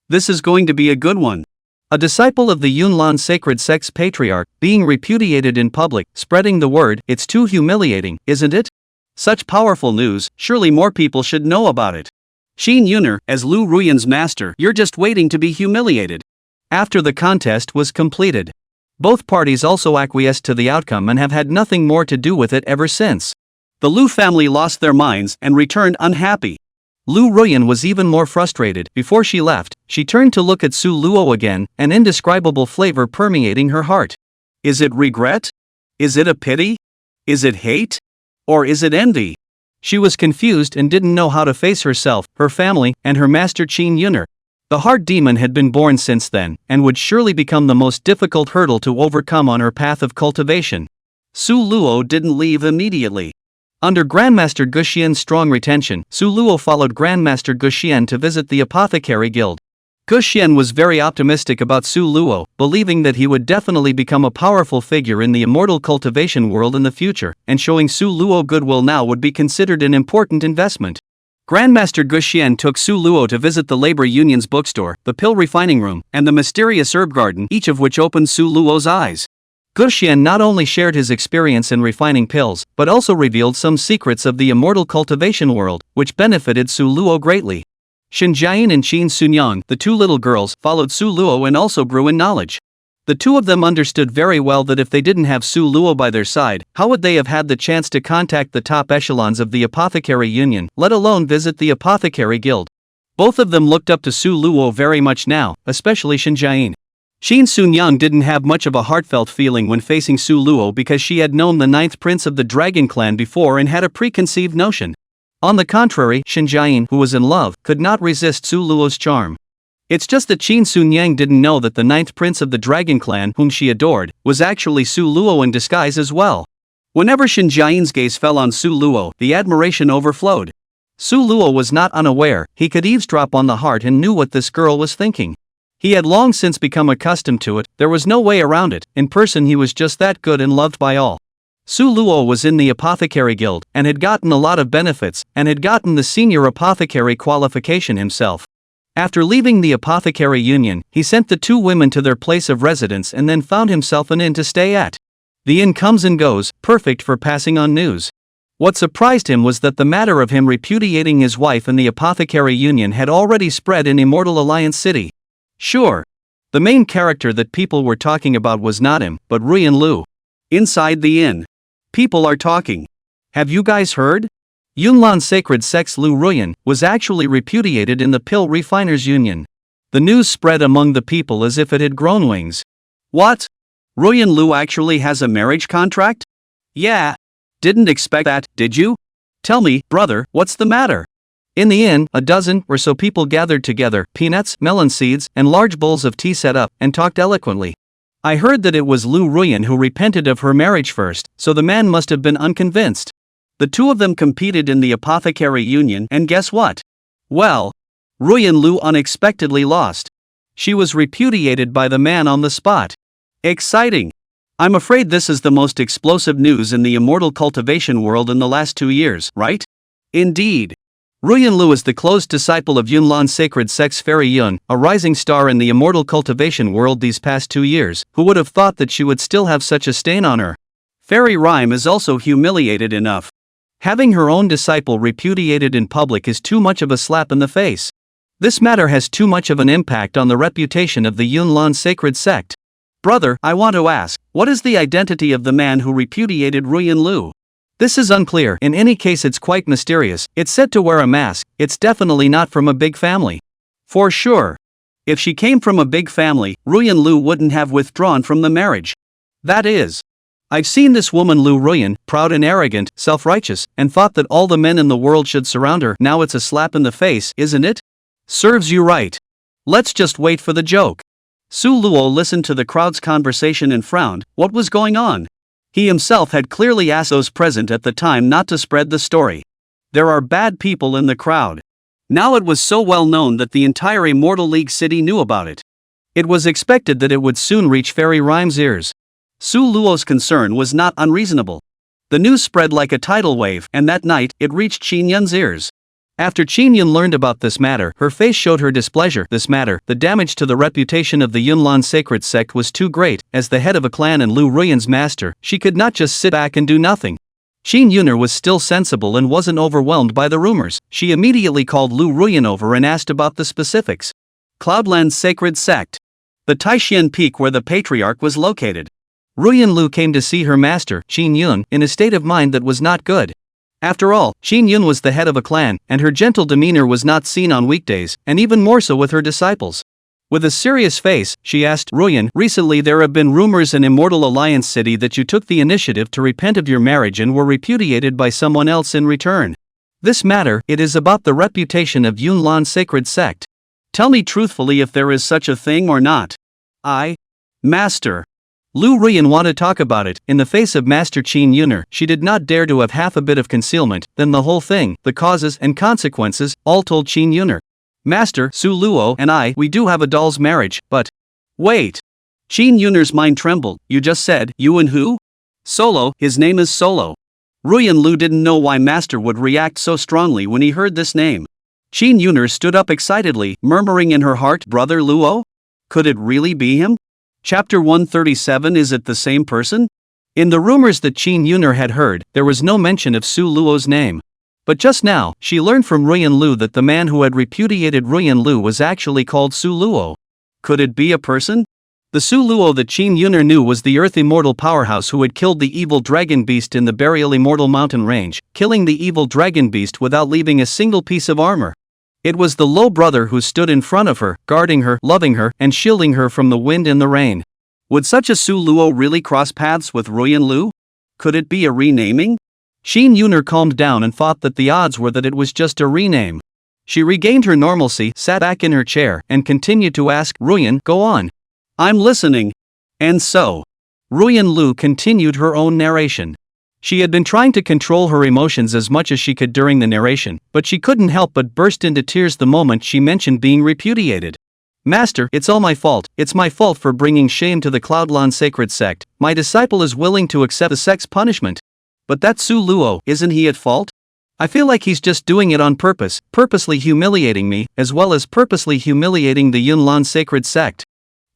This is going to be a good one. A disciple of the Yunlan sacred sect's patriarch, being repudiated in public, spreading the word, it's too humiliating, isn't it? Such powerful news, surely more people should know about it. Qin Yuner, as Liu Ruyan's master, you're just waiting to be humiliated. After the contest was completed, both parties also acquiesced to the outcome and have had nothing more to do with it ever since. The Liu family lost their minds and returned unhappy. Liu Ruyan was even more frustrated. Before she left, she turned to look at Su Luo again, an indescribable flavor permeating her heart. Is it regret? Is it a pity? Is it hate? Or is it envy? She was confused and didn't know how to face herself, her family, and her master Qin Yuner. The heart demon had been born since then, and would surely become the most difficult hurdle to overcome on her path of cultivation. Su Luo didn't leave immediately. Under Grandmaster Guxian's strong retention, Su Luo followed Grandmaster Guxian to visit the Apothecary Guild. Guxian was very optimistic about Su Luo, believing that he would definitely become a powerful figure in the immortal cultivation world in the future, and showing Su Luo goodwill now would be considered an important investment. Grandmaster Guxian took Su Luo to visit the labor union's bookstore, the pill refining room, and the mysterious herb garden, each of which opened Su Luo's eyes. Guxian not only shared his experience in refining pills, but also revealed some secrets of the immortal cultivation world, which benefited Su Luo greatly. Shenjian and Qin Sunyang, the two little girls, followed Su Luo and also grew in knowledge. The two of them understood very well that if they didn't have Su Luo by their side, how would they have had the chance to contact the top echelons of the Apothecary Union, let alone visit the Apothecary Guild? Both of them looked up to Su Luo very much now, especially Shenjian. Qin Sunyang didn't have much of a heartfelt feeling when facing Su Luo because she had known the ninth prince of the Dragon Clan before and had a preconceived notion. On the contrary, Shenjian, who was in love, could not resist Su Luo's charm. It's just that Qin Sunyang didn't know that the ninth prince of the Dragon Clan, whom she adored, was actually Su Luo in disguise as well. Whenever Shenjian's gaze fell on Su Luo, the admiration overflowed. Su Luo was not unaware, he could eavesdrop on the heart and knew what this girl was thinking. He had long since become accustomed to it, there was no way around it, in person he was just that good and loved by all. Su Luo was in the Apothecary Guild, and had gotten a lot of benefits, and had gotten the senior apothecary qualification himself. After leaving the Apothecary Union, he sent the two women to their place of residence and then found himself an inn to stay at. The inn comes and goes, perfect for passing on news. What surprised him was that the matter of him repudiating his wife in the Apothecary Union had already spread in Immortal Alliance City. Sure. The main character that people were talking about was not him, but Ruyan Lu. Inside the inn. People are talking. Have you guys heard? Yunlan Sacred Sect's Liu Ruyan was actually repudiated in the Pill Refiners Union. The news spread among the people as if it had grown wings. What? Ruyan Lu actually has a marriage contract? Yeah. Didn't expect that, did you? Tell me, brother, what's the matter? In the inn, a dozen or so people gathered together, peanuts, melon seeds, and large bowls of tea set up, and talked eloquently. I heard that it was Liu Ruyan who repented of her marriage first, so the man must have been unconvinced. The two of them competed in the Apothecary Union, and guess what? Well, Ruyan Lu unexpectedly lost. She was repudiated by the man on the spot. Exciting! I'm afraid this is the most explosive news in the immortal cultivation world in the last 2 years, right? Indeed. Ruyan Lu is the close disciple of Yunlan Sacred Sect's Fairy Yun, a rising star in the immortal cultivation world these past 2 years. Who would have thought that she would still have such a stain on her? Fairy Rhyme is also humiliated enough. Having her own disciple repudiated in public is too much of a slap in the face. This matter has too much of an impact on the reputation of the Yunlan Sacred Sect. Brother, I want to ask, what is the identity of the man who repudiated Ruyan Lu? This is unclear, in any case it's quite mysterious. It's said to wear a mask, it's definitely not from a big family. For sure. If she came from a big family, Ruyan Lu wouldn't have withdrawn from the marriage. That is. I've seen this woman Liu Ruyan, proud and arrogant, self-righteous, and thought that all the men in the world should surround her. Now it's a slap in the face, isn't it? Serves you right. Let's just wait for the joke. Su Luo listened to the crowd's conversation and frowned. What was going on? He himself had clearly asked those present at the time not to spread the story. There are bad people in the crowd. Now it was so well known that the entire Immortal League city knew about it. It was expected that it would soon reach Fairy Rhyme's ears. Su Luo's concern was not unreasonable. The news spread like a tidal wave, and that night, it reached Qin Yun's ears. After Qin Yun learned about this matter, her face showed her displeasure. The damage to the reputation of the Yunlan sacred sect was too great. As the head of a clan and Liu Ruyan's master, she could not just sit back and do nothing. Qin Yuner was still sensible and wasn't overwhelmed by the rumors. She immediately called Liu Ruyan over and asked about the specifics. Cloudland's sacred sect. The Taixian peak where the patriarch was located. Ruyan Lu came to see her master, Qin Yun, in a state of mind that was not good. After all, Qin Yun was the head of a clan, and her gentle demeanor was not seen on weekdays, and even more so with her disciples. With a serious face, she asked, Ruyan, recently there have been rumors in Immortal Alliance City that you took the initiative to repent of your marriage and were repudiated by someone else in return. This matter, it is about the reputation of Yunlan sacred sect. Tell me truthfully if there is such a thing or not. Master. Liu Ruyan wanted to talk about it. In the face of Master Qin Yuner, she did not dare to have half a bit of concealment. Then the whole thing, the causes and consequences, all told Qin Yuner. Master, Su Luo and we do have a doll's marriage, but... Wait. Qin Yuner's mind trembled. You just said, you and who? Solo, his name is Solo. Ruyan Lu didn't know why Master would react so strongly when he heard this name. Qin Yuner stood up excitedly, murmuring in her heart, Brother Luo? Could it really be him? Chapter 137. Is it the same person? In the rumors that Qin Yuner had heard, there was no mention of Su Luo's name. But just now, she learned from Ruyan Lu that the man who had repudiated Ruyan Lu was actually called Su Luo. Could it be a person? The Su Luo that Qin Yuner knew was the Earth Immortal powerhouse who had killed the evil dragon beast in the Burial Immortal mountain range, killing the evil dragon beast without leaving a single piece of armor. It was the low brother who stood in front of her, guarding her, loving her, and shielding her from the wind and the rain. Would such a Su Luo really cross paths with Ruyan Lu? Could it be a renaming? Qin Yuner calmed down and thought that the odds were that it was just a rename. She regained her normalcy, sat back in her chair, and continued to ask, Ruyan, go on. I'm listening. And so. Ruyan Lu continued her own narration. She had been trying to control her emotions as much as she could during the narration, but she couldn't help but burst into tears the moment she mentioned being repudiated. Master, it's all my fault. It's my fault for bringing shame to the Cloudland sacred sect. My disciple is willing to accept the sect's punishment. But that Su Luo, isn't he at fault? I feel like he's just doing it on purpose, purposely humiliating me, as well as purposely humiliating the Yunlan sacred sect.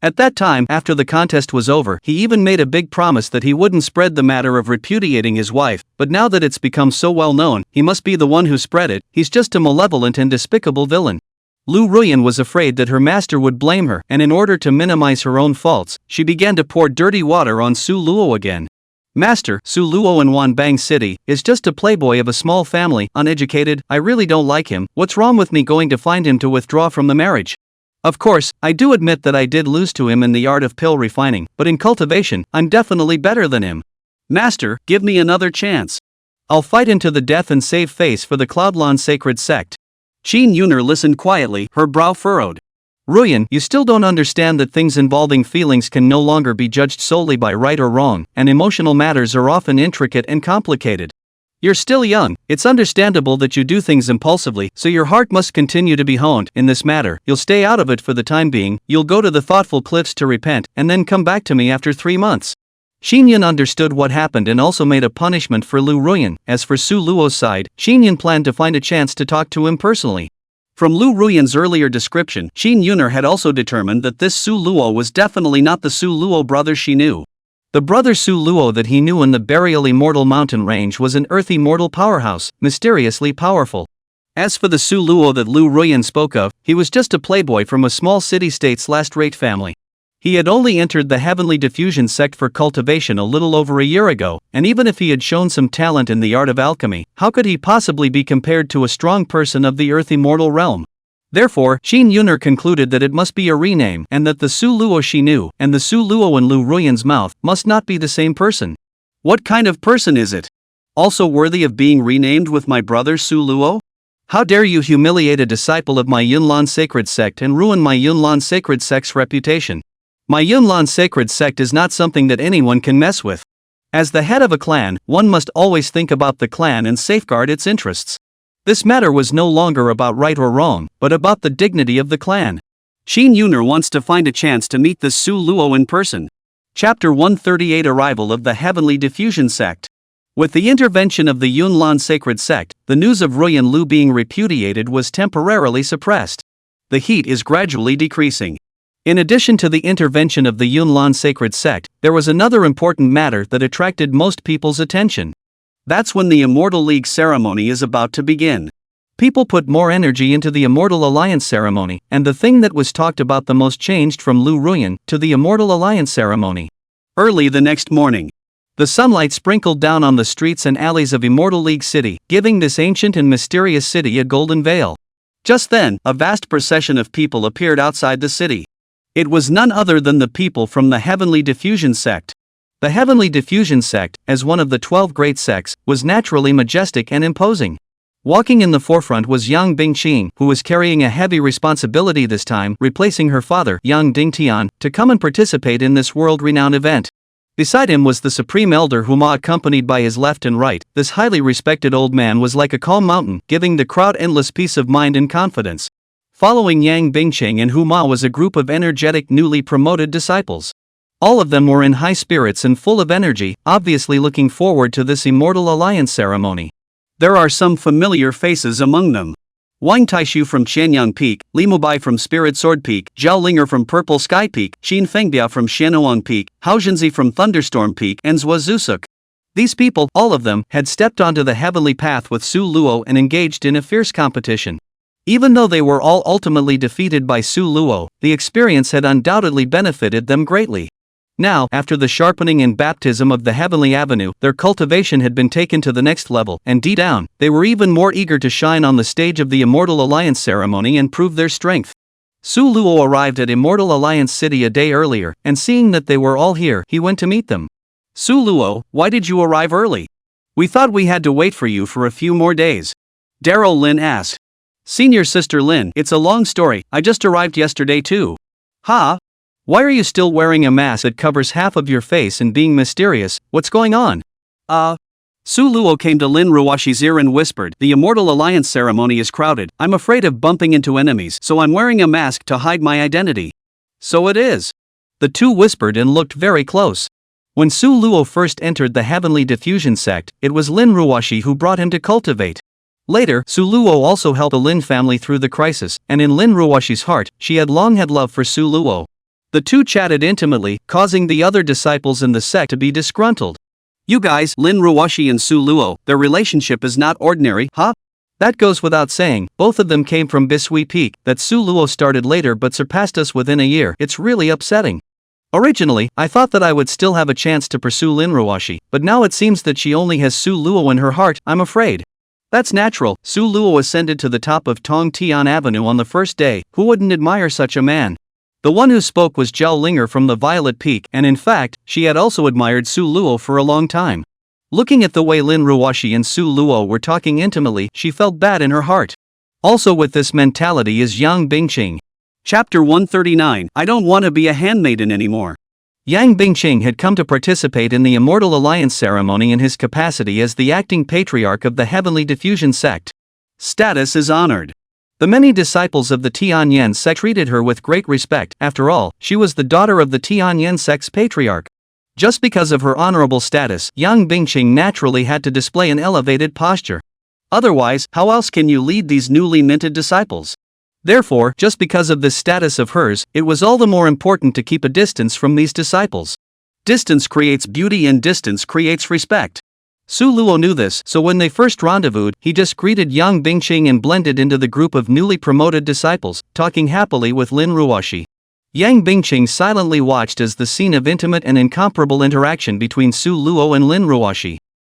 At that time, after the contest was over, he even made a big promise that he wouldn't spread the matter of repudiating his wife, but now that it's become so well known, he must be the one who spread it. He's just a malevolent and despicable villain. Liu Ruyan was afraid that her master would blame her, and in order to minimize her own faults, she began to pour dirty water on Su Luo again. Master, Su Luo in Wanbang City, is just a playboy of a small family, uneducated. I really don't like him. What's wrong with me going to find him to withdraw from the marriage? Of course, I do admit that I did lose to him in the art of pill refining, but in cultivation, I'm definitely better than him. Master, give me another chance. I'll fight into the death and save face for the Cloudland sacred sect. Qin Yuner listened quietly, her brow furrowed. Ruyan, you still don't understand that things involving feelings can no longer be judged solely by right or wrong, and emotional matters are often intricate and complicated. You're still young. It's understandable that you do things impulsively, so your heart must continue to be honed. In this matter, you'll stay out of it for the time being. You'll go to the thoughtful cliffs to repent, and then come back to me after 3 months. Qin Yun understood what happened and also made a punishment for Liu Ruyan. As for Su Luo's side, Qin Yun planned to find a chance to talk to him personally. From Liu Ruyan's earlier description, Qin Yuner had also determined that this Su Luo was definitely not the Su Luo brother she knew. The brother Su Luo that he knew in the Burial Immortal mountain range was an Earth Immortal powerhouse, mysteriously powerful. As for the Su Luo that Liu Ruyan spoke of, he was just a playboy from a small city-state's last-rate family. He had only entered the Heavenly Diffusion sect for cultivation a little over a year ago, and even if he had shown some talent in the art of alchemy, how could he possibly be compared to a strong person of the Earth Immortal realm? Therefore, Qin Yuner concluded that it must be a rename and that the Su Luo she knew and the Su Luo in Liu Ruyan's mouth must not be the same person. What kind of person is it? Also worthy of being renamed with my brother Su Luo? How dare you humiliate a disciple of my Yunlan sacred sect and ruin my Yunlan sacred sect's reputation? My Yunlan sacred sect is not something that anyone can mess with. As the head of a clan, one must always think about the clan and safeguard its interests. This matter was no longer about right or wrong, but about the dignity of the clan. Qin Yuner wants to find a chance to meet the Su Luo in person. Chapter 138 Arrival of the Heavenly Diffusion Sect. With the intervention of the Yunlan Sacred Sect, the news of Ruyan Lu being repudiated was temporarily suppressed. The heat is gradually decreasing. In addition to the intervention of the Yunlan Sacred Sect, there was another important matter that attracted most people's attention. That's when the Immortal League ceremony is about to begin. People put more energy into the Immortal Alliance ceremony, and the thing that was talked about the most changed from Lu Ruyan to the Immortal Alliance ceremony. Early the next morning, the sunlight sprinkled down on the streets and alleys of Immortal League City, giving this ancient and mysterious city a golden veil. Just then, a vast procession of people appeared outside the city. It was none other than the people from the Heavenly Diffusion Sect. The Heavenly Diffusion Sect, as one of the 12 great sects, was naturally majestic and imposing. Walking in the forefront was Yang Bingqing, who was carrying a heavy responsibility this time, replacing her father, Yang Dingtian, to come and participate in this world-renowned event. Beside him was the Supreme Elder Huma, accompanied by his left and right. This highly respected old man was like a calm mountain, giving the crowd endless peace of mind and confidence. Following Yang Bingqing and Huma was a group of energetic newly promoted disciples. All of them were in high spirits and full of energy, obviously looking forward to this Immortal Alliance ceremony. There are some familiar faces among them. Wang Taishu from Qianyang Peak, Li Mubai from Spirit Sword Peak, Zhao Linger from Purple Sky Peak, Xin Fengbia from Xianuang Peak, Hao Zhenzi from Thunderstorm Peak, and Zhua Zusuk. These people, all of them, had stepped onto the heavenly path with Su Luo and engaged in a fierce competition. Even though they were all ultimately defeated by Su Luo, the experience had undoubtedly benefited them greatly. Now, after the sharpening and baptism of the Heavenly Avenue, their cultivation had been taken to the next level, and deep down, they were even more eager to shine on the stage of the Immortal Alliance ceremony and prove their strength. Su Luo arrived at Immortal Alliance City a day earlier, and seeing that they were all here, he went to meet them. Su Luo, why did you arrive early? We thought we had to wait for you for a few more days. Daryl Lin asked. Senior Sister Lin, it's a long story, I just arrived yesterday too. Ha? Why are you still wearing a mask that covers half of your face and being mysterious? What's going on? Su Luo came to Lin Ruoxi's ear and whispered, the Immortal Alliance ceremony is crowded, I'm afraid of bumping into enemies, so I'm wearing a mask to hide my identity. So it is. The two whispered and looked very close. When Su Luo first entered the Heavenly Diffusion Sect, it was Lin Ruoxi who brought him to cultivate. Later, Su Luo also helped the Lin family through the crisis, and in Lin Ruoxi's heart, she had long had love for Su Luo. The two chatted intimately, causing the other disciples in the sect to be disgruntled. You guys, Lin Ruoxi and Su Luo, their relationship is not ordinary, huh? That goes without saying, both of them came from Bisui Peak, that Su Luo started later but surpassed us within a year, it's really upsetting. Originally, I thought that I would still have a chance to pursue Lin Ruoxi, but now it seems that she only has Su Luo in her heart, I'm afraid. That's natural, Su Luo ascended to the top of Tong Tian Avenue on the first day, who wouldn't admire such a man? The one who spoke was Zhao Linger from the Violet Peak, and in fact, she had also admired Su Luo for a long time. Looking at the way Lin Ruoxi and Su Luo were talking intimately, she felt bad in her heart. Also with this mentality is Yang Bingqing. Chapter 139, I don't want to be a handmaiden anymore. Yang Bingqing had come to participate in the Immortal Alliance ceremony in his capacity as the acting patriarch of the Heavenly Diffusion Sect. Status is honored. The many disciples of the Tianyan sect treated her with great respect. After all, she was the daughter of the Tianyan sect's patriarch. Just because of her honorable status, Yang Bingqing naturally had to display an elevated posture. Otherwise, how else can you lead these newly minted disciples? Therefore, just because of this status of hers, it was all the more important to keep a distance from these disciples. Distance creates beauty and distance creates respect. Su Luo knew this, so when they first rendezvoused, he just greeted Yang Bingqing and blended into the group of newly promoted disciples, talking happily with Lin Ruoxi. Yang Bingqing silently watched as the scene of intimate and incomparable interaction between Su Luo and Lin Ruoxi.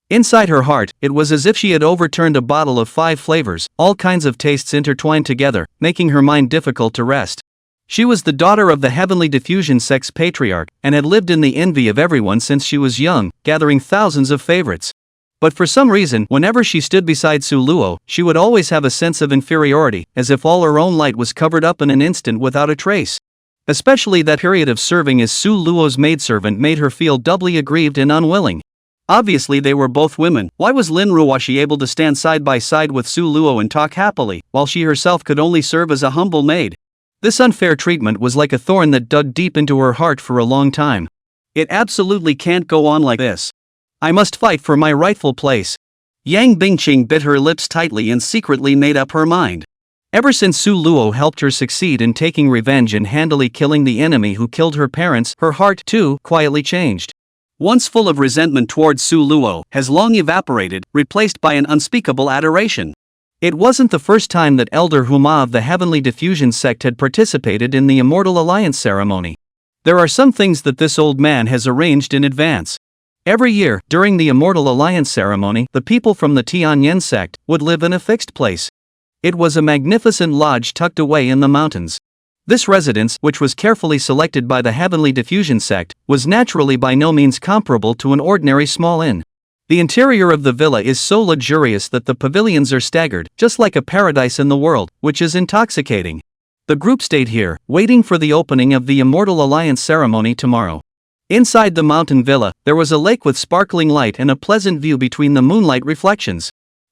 Inside her heart, it was as if she had overturned a bottle of 5 flavors, all kinds of tastes intertwined together, making her mind difficult to rest. She was the daughter of the Heavenly Diffusion Sect's patriarch, and had lived in the envy of everyone since she was young, gathering thousands of favorites. But for some reason, whenever she stood beside Su Luo, she would always have a sense of inferiority, as if all her own light was covered up in an instant without a trace. Especially that period of serving as Su Luo's maidservant made her feel doubly aggrieved and unwilling. Obviously they were both women. Why was Lin Ruoxi able to stand side by side with Su Luo and talk happily, while she herself could only serve as a humble maid? This unfair treatment was like a thorn that dug deep into her heart for a long time. It absolutely can't go on like this. I must fight for my rightful place. Yang Bingqing bit her lips tightly and secretly made up her mind. Ever since Su Luo helped her succeed in taking revenge and handily killing the enemy who killed her parents, her heart, too, quietly changed. Once full of resentment towards Su Luo, has long evaporated, replaced by an unspeakable adoration. It wasn't the first time that Elder Huma of the Heavenly Diffusion Sect had participated in the Immortal Alliance ceremony. There are some things that this old man has arranged in advance. Every year, during the Immortal Alliance ceremony, the people from the Tianyan sect would live in a fixed place. It was a magnificent lodge tucked away in the mountains. This residence, which was carefully selected by the Heavenly Diffusion Sect, was naturally by no means comparable to an ordinary small inn. The interior of the villa is so luxurious that the pavilions are staggered, just like a paradise in the world, which is intoxicating. The group stayed here, waiting for the opening of the Immortal Alliance ceremony tomorrow. Inside the mountain villa, there was a lake with sparkling light and a pleasant view between the moonlight reflections.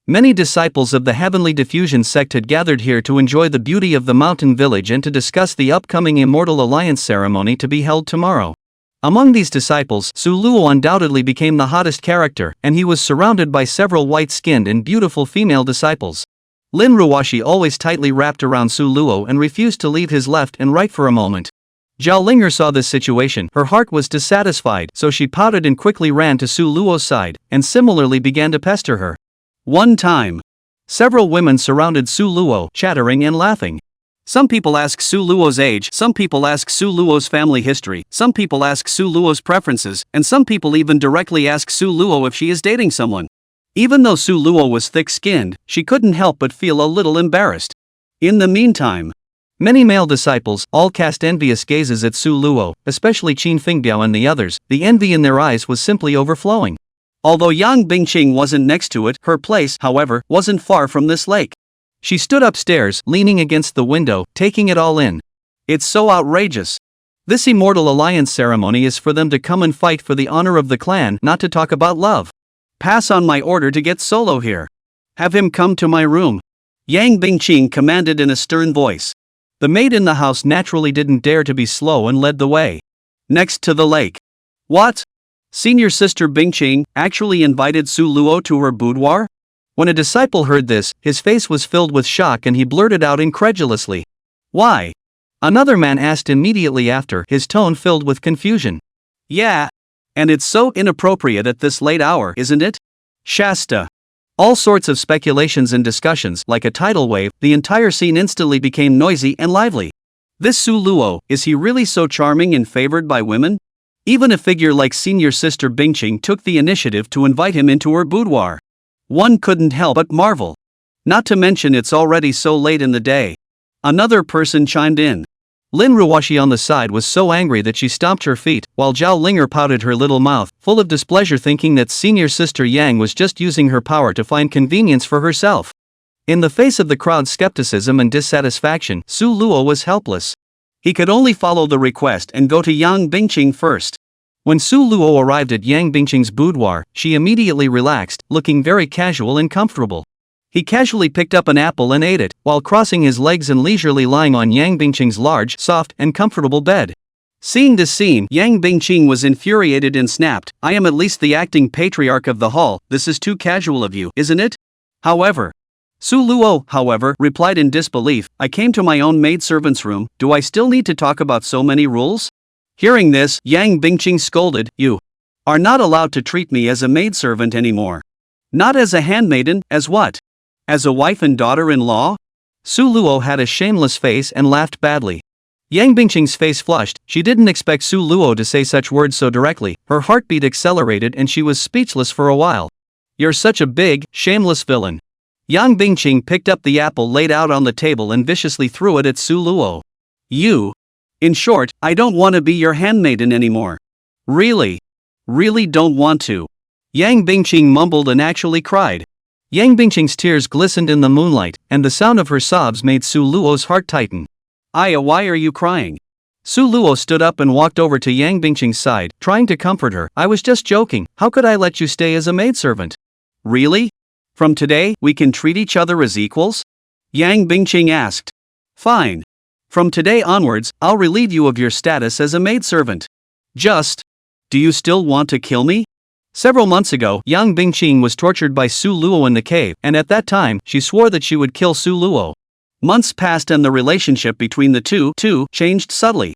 Many disciples of the Heavenly Diffusion Sect had gathered here to enjoy the beauty of the mountain village and to discuss the upcoming Immortal Alliance ceremony to be held tomorrow. Among these disciples, Su Luo undoubtedly became the hottest character, and he was surrounded by several white-skinned and beautiful female disciples. Lin Ruoxi always tightly wrapped around Su Luo and refused to leave his left and right for a moment. Zhao Linger saw this situation. Her heart was dissatisfied, so she pouted and quickly ran to Su Luo's side, and similarly began to pester her. One time, several women surrounded Su Luo, chattering and laughing. Some people ask Su Luo's age, some people ask Su Luo's family history, some people ask Su Luo's preferences, and some people even directly ask Su Luo if she is dating someone. Even though Su Luo was thick-skinned, she couldn't help but feel a little embarrassed. In the meantime, many male disciples all cast envious gazes at Su Luo, especially Chen Pingzhi and the others. The envy in their eyes was simply overflowing. Although Yang Bingqing wasn't next to it, her place, however, wasn't far from this lake. She stood upstairs, leaning against the window, taking it all in. It's so outrageous. This Immortal Alliance ceremony is for them to come and fight for the honor of the clan, not to talk about love. Pass on my order to get Solo here. Have him come to my room. Yang Bingqing commanded in a stern voice. The maid in the house naturally didn't dare to be slow and led the way. Next to the lake. What? Senior Sister Bingqing actually invited Su Luo to her boudoir? When a disciple heard this, his face was filled with shock and he blurted out incredulously. Why? Another man asked immediately after, his tone filled with confusion. Yeah. And it's so inappropriate at this late hour, isn't it? Shasta. All sorts of speculations and discussions, like a tidal wave, the entire scene instantly became noisy and lively. This Su Luo, is he really so charming and favored by women? Even a figure like Senior Sister Bingqing took the initiative to invite him into her boudoir. One couldn't help but marvel. Not to mention it's already so late in the day. Another person chimed in. Lin Ruoxi on the side was so angry that she stomped her feet, while Zhao Linger pouted her little mouth, full of displeasure, thinking that Senior Sister Yang was just using her power to find convenience for herself. In the face of the crowd's skepticism and dissatisfaction, Su Luo was helpless. He could only follow the request and go to Yang Bingqing first. When Su Luo arrived at Yang Bingqing's boudoir, she immediately relaxed, looking very casual and comfortable. He casually picked up an apple and ate it, while crossing his legs and leisurely lying on Yang Bingqing's large, soft, and comfortable bed. Seeing this scene, Yang Bingqing was infuriated and snapped, I am at least the acting patriarch of the hall, this is too casual of you, isn't it? However, Su Luo, replied in disbelief, I came to my own maidservant's room, do I still need to talk about so many rules? Hearing this, Yang Bingqing scolded, you are not allowed to treat me as a maidservant anymore. Not as a handmaiden, as what? As a wife and daughter-in-law? Su Luo had a shameless face and laughed badly. Yang Bingqing's face flushed, she didn't expect Su Luo to say such words so directly, her heartbeat accelerated and she was speechless for a while. You're such a big, shameless villain. Yang Bingqing picked up the apple laid out on the table and viciously threw it at Su Luo. You. In short, I don't want to be your handmaiden anymore. Really? Really don't want to. Yang Bingqing mumbled and actually cried. Yang Bingqing's tears glistened in the moonlight, and the sound of her sobs made Su Luo's heart tighten. Aya, why are you crying? Su Luo stood up and walked over to Yang Bingqing's side, trying to comfort her. I was just joking, how could I let you stay as a maidservant? Really? From today, we can treat each other as equals? Yang Bingqing asked. Fine. From today onwards, I'll relieve you of your status as a maidservant. Just. Do you still want to kill me? Several months ago, Yang Bingqing was tortured by Su Luo in the cave, and at that time, she swore that she would kill Su Luo. Months passed and the relationship between the two changed subtly.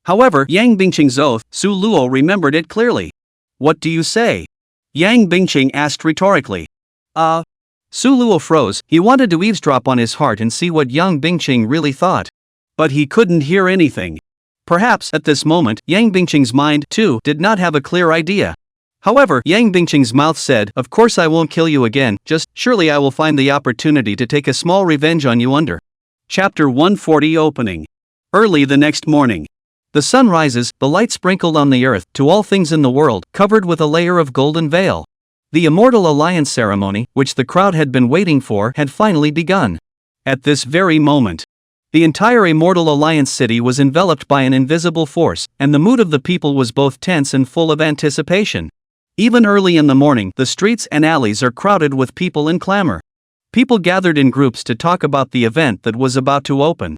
However, Yang Bingqing's oath, Su Luo remembered it clearly. What do you say? Yang Bingqing asked rhetorically. Su Luo froze. He wanted to eavesdrop on his heart and see what Yang Bingqing really thought. But he couldn't hear anything. Perhaps, at this moment, Yang Bingqing's mind, too, did not have a clear idea. However, Yang Bingqing's mouth said, of course I won't kill you again, just, surely I will find the opportunity to take a small revenge on you under. Chapter 140 Opening. Early the next morning. The sun rises, the light sprinkled on the earth, to all things in the world, covered with a layer of golden veil. The Immortal Alliance ceremony, which the crowd had been waiting for, had finally begun. At this very moment, the entire Immortal Alliance city was enveloped by an invisible force, and the mood of the people was both tense and full of anticipation. Even early in the morning, the streets and alleys are crowded with people in clamor. People gathered in groups to talk about the event that was about to open.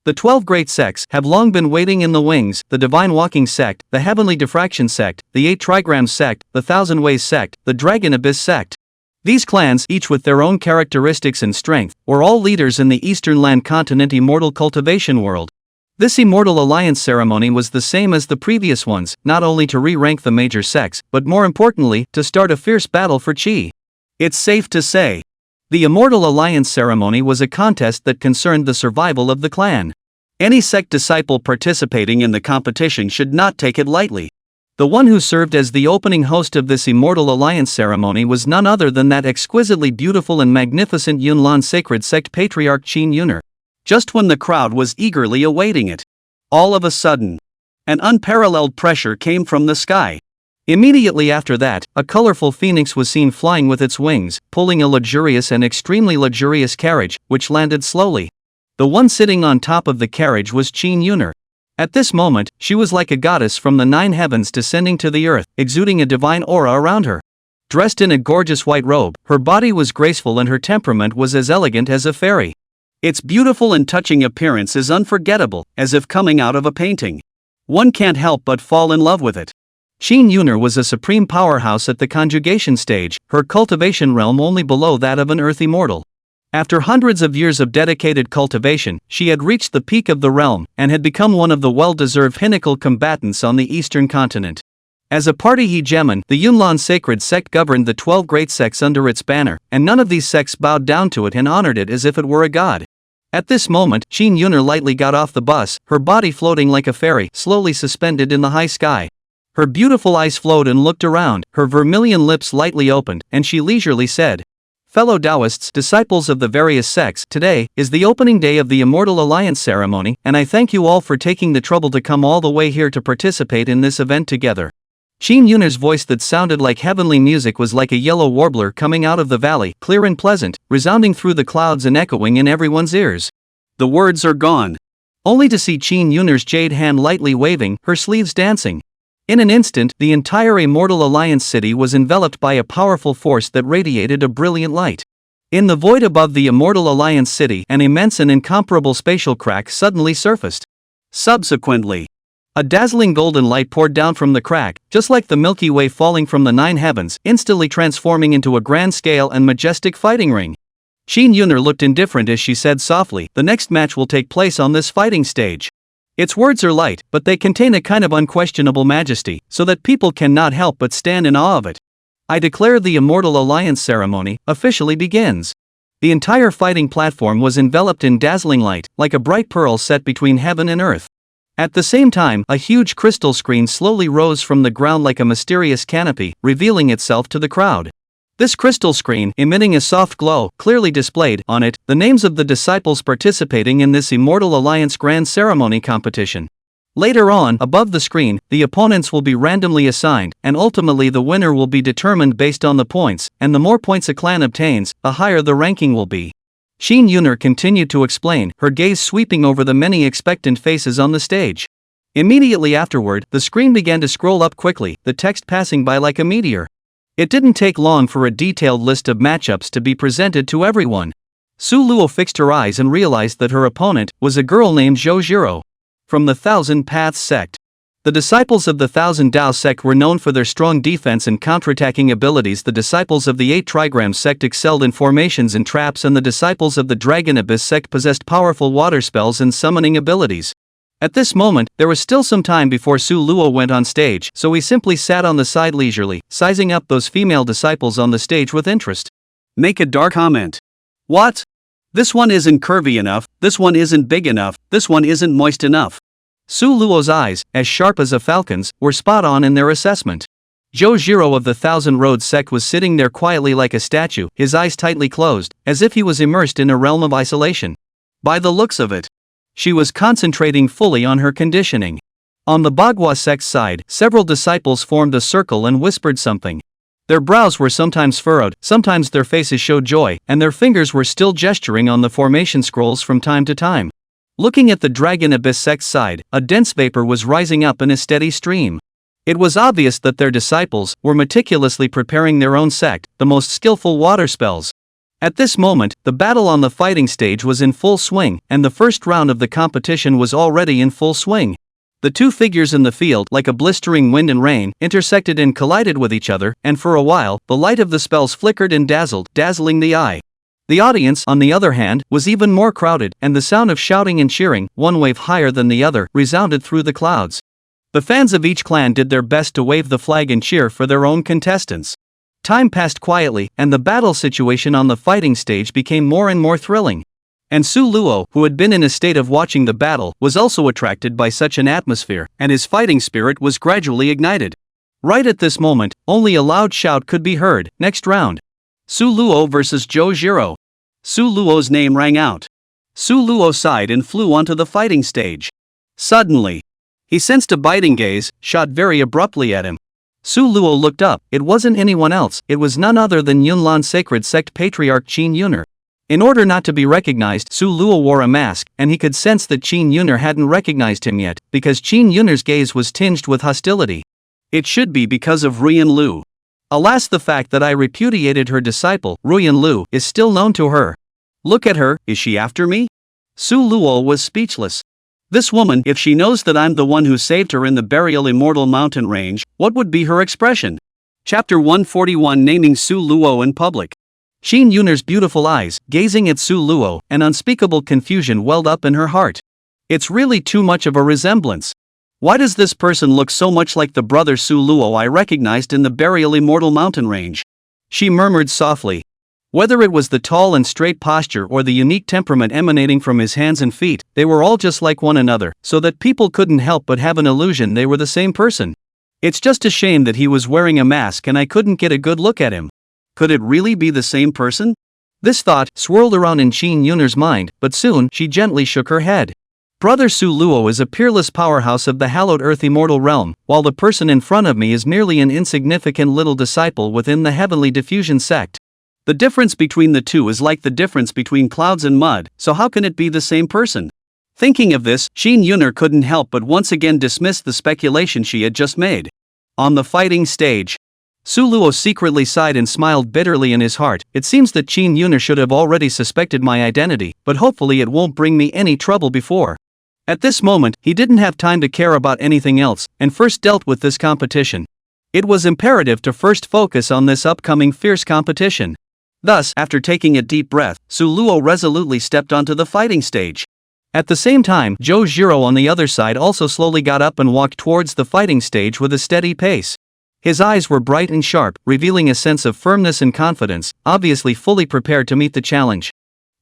The 12 great sects have long been waiting in the wings: the Divine Walking Sect, the Heavenly Diffraction Sect, the 8 Trigrams Sect, the Thousand Ways Sect, the Dragon Abyss Sect. These clans, each with their own characteristics and strength, were all leaders in the Eastern Land Continent Immortal Cultivation world. This Immortal Alliance ceremony was the same as the previous ones, not only to re-rank the major sects, but more importantly, to start a fierce battle for Qi. It's safe to say, the Immortal Alliance ceremony was a contest that concerned the survival of the clan. Any sect disciple participating in the competition should not take it lightly. The one who served as the opening host of this Immortal Alliance ceremony was none other than that exquisitely beautiful and magnificent Yunlan sacred sect patriarch Qin Yuner. Just when the crowd was eagerly awaiting it, all of a sudden, an unparalleled pressure came from the sky. Immediately after that, a colorful phoenix was seen flying with its wings, pulling a luxurious and extremely luxurious carriage, which landed slowly. The one sitting on top of the carriage was Qin Yuner. At this moment, she was like a goddess from the 9 heavens descending to the earth, exuding a divine aura around her. Dressed in a gorgeous white robe, her body was graceful and her temperament was as elegant as a fairy. Its beautiful and touching appearance is unforgettable, as if coming out of a painting. One can't help but fall in love with it. Qin Yuner was a supreme powerhouse at the conjugation stage, her cultivation realm only below that of an earth immortal. After hundreds of years of dedicated cultivation, she had reached the peak of the realm, and had become one of the well-deserved pinnacle combatants on the eastern continent. As a party hegemon, the Yunlan sacred sect governed the 12 great sects under its banner, and none of these sects bowed down to it and honored it as if it were a god. At this moment, Qin Yuner lightly got off the bus, her body floating like a fairy, slowly suspended in the high sky. Her beautiful eyes flowed and looked around, her vermilion lips lightly opened, and she leisurely said, "Fellow Taoists, disciples of the various sects, today is the opening day of the Immortal Alliance ceremony, and I thank you all for taking the trouble to come all the way here to participate in this event together." Qin Yuner's voice that sounded like heavenly music was like a yellow warbler coming out of the valley, clear and pleasant, resounding through the clouds and echoing in everyone's ears. The words are gone, only to see Qin Yuner's jade hand lightly waving, her sleeves dancing. In an instant, the entire Immortal Alliance city was enveloped by a powerful force that radiated a brilliant light. In the void above the Immortal Alliance city, an immense and incomparable spatial crack suddenly surfaced. Subsequently, a dazzling golden light poured down from the crack, just like the Milky Way falling from the 9 heavens, instantly transforming into a grand-scale and majestic fighting ring. Qin Yuner looked indifferent as she said softly, "The next match will take place on this fighting stage." Its words are light, but they contain a kind of unquestionable majesty, so that people cannot help but stand in awe of it. I declare the Immortal Alliance ceremony officially begins. The entire fighting platform was enveloped in dazzling light, like a bright pearl set between heaven and earth. At the same time, a huge crystal screen slowly rose from the ground like a mysterious canopy, revealing itself to the crowd. This crystal screen, emitting a soft glow, clearly displayed, on it, the names of the disciples participating in this Immortal Alliance Grand Ceremony competition. Later on, above the screen, the opponents will be randomly assigned, and ultimately the winner will be determined based on the points, and the more points a clan obtains, the higher the ranking will be. Qin Yuner continued to explain, her gaze sweeping over the many expectant faces on the stage. Immediately afterward, the screen began to scroll up quickly, the text passing by like a meteor. It didn't take long for a detailed list of matchups to be presented to everyone. Su Luo fixed her eyes and realized that her opponent was a girl named Zhou Zhiro from the Thousand Paths Sect. The disciples of the Thousand Dao Sect were known for their strong defense and counterattacking abilities. The disciples of the 8 Trigram Sect excelled in formations and traps, and the disciples of the Dragon Abyss Sect possessed powerful water spells and summoning abilities. At this moment, there was still some time before Su Luo went on stage, so he simply sat on the side leisurely, sizing up those female disciples on the stage with interest. Make a dark comment. What? This one isn't curvy enough, this one isn't big enough, this one isn't moist enough. Su Luo's eyes, as sharp as a falcon's, were spot on in their assessment. Zhou Zhiro of the Thousand Roads Sect was sitting there quietly like a statue, his eyes tightly closed, as if he was immersed in a realm of isolation. By the looks of it, she was concentrating fully on her conditioning. On the Bagua Sect's side, several disciples formed a circle and whispered something. Their brows were sometimes furrowed, sometimes their faces showed joy, and their fingers were still gesturing on the formation scrolls from time to time. Looking at the Dragon Abyss Sect's side, a dense vapor was rising up in a steady stream. It was obvious that their disciples were meticulously preparing their own sect, the most skillful water spells. At this moment, the battle on the fighting stage was in full swing, and the first round of the competition was already in full swing. The two figures in the field, like a blistering wind and rain, intersected and collided with each other, and for a while, the light of the spells flickered and dazzled, dazzling the eye. The audience, on the other hand, was even more crowded, and the sound of shouting and cheering, one wave higher than the other, resounded through the clouds. The fans of each clan did their best to wave the flag and cheer for their own contestants. Time passed quietly, and the battle situation on the fighting stage became more and more thrilling. And Su Luo, who had been in a state of watching the battle, was also attracted by such an atmosphere, and his fighting spirit was gradually ignited. Right at this moment, only a loud shout could be heard. Next round. Su Luo versus Zhou Zhiro. Su Luo's name rang out. Su Luo sighed and flew onto the fighting stage. Suddenly, he sensed a biting gaze, shot very abruptly at him. Su Luo looked up. It wasn't anyone else, it was none other than Yunlan's Sacred Sect Patriarch Qin Yuner. In order not to be recognized, Su Luo wore a mask, and he could sense that Qin Yuner hadn't recognized him yet, because Qin Yuner's gaze was tinged with hostility. It should be because of Ruyan Lu. Alas, the fact that I repudiated her disciple, Ruyan Lu, is still known to her. Look at her, is she after me? Su Luo was speechless. This woman, if she knows that I'm the one who saved her in the burial immortal mountain range, what would be her expression? Chapter 141, Naming Su Luo in Public. Qin Yuner's beautiful eyes, gazing at Su Luo, an unspeakable confusion welled up in her heart. It's really too much of a resemblance. Why does this person look so much like the brother Su Luo I recognized in the burial immortal mountain range? She murmured softly. Whether it was the tall and straight posture or the unique temperament emanating from his hands and feet, they were all just like one another, so that people couldn't help but have an illusion they were the same person. It's just a shame that he was wearing a mask and I couldn't get a good look at him. Could it really be the same person? This thought swirled around in Qin Yuner's mind, but soon she gently shook her head. Brother Su Luo is a peerless powerhouse of the hallowed earth immortal realm, while the person in front of me is merely an insignificant little disciple within the heavenly diffusion sect. The difference between the two is like the difference between clouds and mud, so how can it be the same person? Thinking of this, Qin Yuner couldn't help but once again dismiss the speculation she had just made. On the fighting stage, Su Luo secretly sighed and smiled bitterly in his heart. It seems that Qin Yuner should have already suspected my identity, but hopefully it won't bring me any trouble before. At this moment, he didn't have time to care about anything else, and first dealt with this competition. It was imperative to first focus on this upcoming fierce competition. Thus, after taking a deep breath, Su Luo resolutely stepped onto the fighting stage. At the same time, Zhou Zhiro on the other side also slowly got up and walked towards the fighting stage with a steady pace. His eyes were bright and sharp, revealing a sense of firmness and confidence, obviously fully prepared to meet the challenge.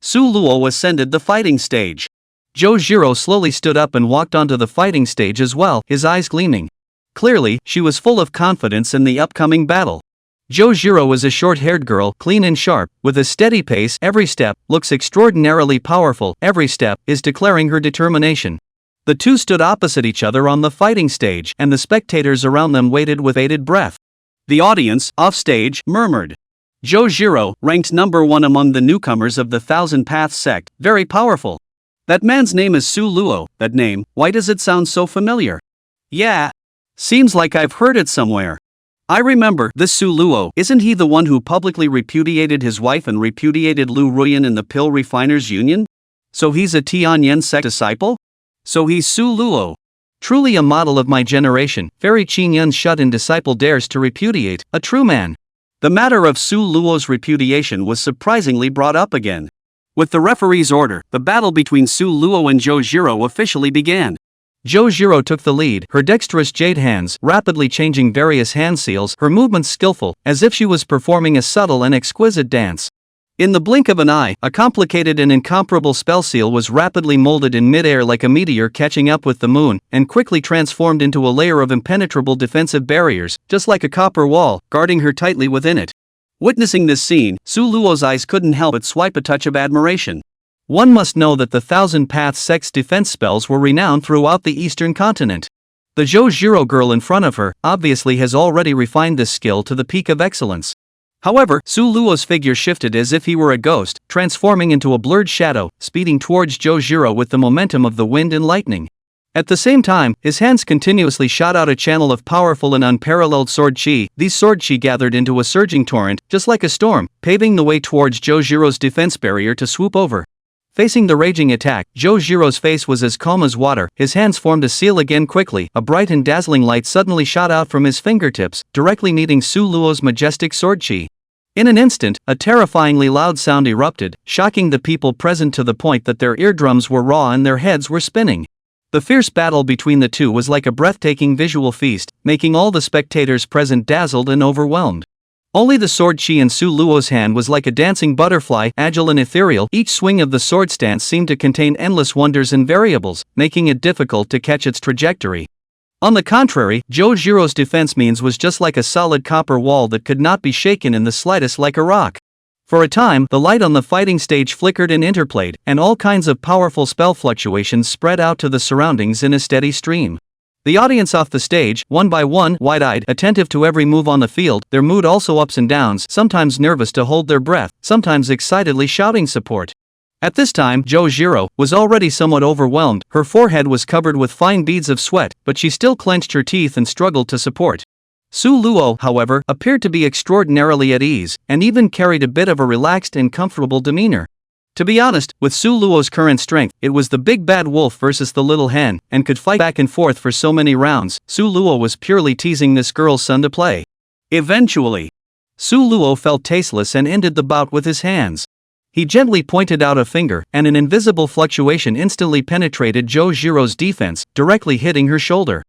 Su Luo ascended the fighting stage. Zhou Zhiro slowly stood up and walked onto the fighting stage as well, his eyes gleaming. Clearly, she was full of confidence in the upcoming battle. Zhou Zhiro is a short-haired girl, clean and sharp, with a steady pace. Every step looks extraordinarily powerful. Every step is declaring her determination. The two stood opposite each other on the fighting stage, and the spectators around them waited with bated breath. The audience, off stage, murmured. Zhou Zhiro, ranked number 1 among the newcomers of the Thousand Paths Sect, very powerful. That man's name is Su Luo. That name, why does it sound so familiar? Yeah. Seems like I've heard it somewhere. I remember, this Su Luo, isn't he the one who publicly repudiated his wife and repudiated Liu Ruoyan in the Pill Refiners Union? So he's a Tianyan sect disciple? So he's Su Luo. Truly a model of my generation, very Qingyun shut-in disciple dares to repudiate, a true man. The matter of Su Luo's repudiation was surprisingly brought up again. With the referee's order, the battle between Su Luo and Zhou Zhiro officially began. Zhou Zhiro took the lead, her dexterous jade hands rapidly changing various hand seals, her movements skillful, as if she was performing a subtle and exquisite dance. In the blink of an eye, a complicated and incomparable spell seal was rapidly molded in midair like a meteor catching up with the moon, and quickly transformed into a layer of impenetrable defensive barriers, just like a copper wall, guarding her tightly within it. Witnessing this scene, Su Luo's eyes couldn't help but swipe a touch of admiration. One must know that the Thousand Paths Sect's defense spells were renowned throughout the Eastern continent. The Zhou Zhiro girl in front of her, obviously has already refined this skill to the peak of excellence. However, Su Luo's figure shifted as if he were a ghost, transforming into a blurred shadow, speeding towards Zhou Zhiro with the momentum of the wind and lightning. At the same time, his hands continuously shot out a channel of powerful and unparalleled sword chi. These sword chi gathered into a surging torrent, just like a storm, paving the way towards Zhou Zhiro's defense barrier to swoop over. Facing the raging attack, Zhou Zhiro's face was as calm as water, his hands formed a seal again quickly, a bright and dazzling light suddenly shot out from his fingertips, directly meeting Su Luo's majestic sword chi. In an instant, a terrifyingly loud sound erupted, shocking the people present to the point that their eardrums were raw and their heads were spinning. The fierce battle between the two was like a breathtaking visual feast, making all the spectators present dazzled and overwhelmed. Only the sword chi in Su Luo's hand was like a dancing butterfly, agile and ethereal. Each swing of the sword stance seemed to contain endless wonders and variables, making it difficult to catch its trajectory. On the contrary, Zhou Zhiro's defense means was just like a solid copper wall that could not be shaken in the slightest like a rock. For a time, the light on the fighting stage flickered and interplayed, and all kinds of powerful spell fluctuations spread out to the surroundings in a steady stream. The audience off the stage, one by one, wide-eyed, attentive to every move on the field, their mood also ups and downs, sometimes nervous to hold their breath, sometimes excitedly shouting support. At this time, Zhou Zhiro was already somewhat overwhelmed, her forehead was covered with fine beads of sweat, but she still clenched her teeth and struggled to support. Su Luo, however, appeared to be extraordinarily at ease, and even carried a bit of a relaxed and comfortable demeanor. To be honest, with Su Luo's current strength, it was the big bad wolf versus the little hen, and could fight back and forth for so many rounds. Su Luo was purely teasing this girl's son to play. Eventually, Su Luo felt tasteless and ended the bout with his hands. He gently pointed out a finger, and an invisible fluctuation instantly penetrated Zhou Zhiro's defense, directly hitting her shoulder.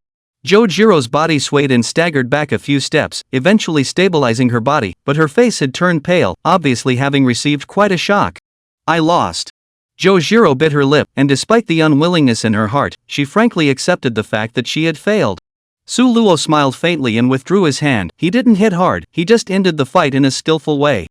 Zhou Zhiro's body swayed and staggered back a few steps, eventually stabilizing her body, but her face had turned pale, obviously having received quite a shock. I lost. Zhou Zhiro bit her lip, and despite the unwillingness in her heart, she frankly accepted the fact that she had failed. Su Luo smiled faintly and withdrew his hand. He didn't hit hard, he just ended the fight in a skillful way.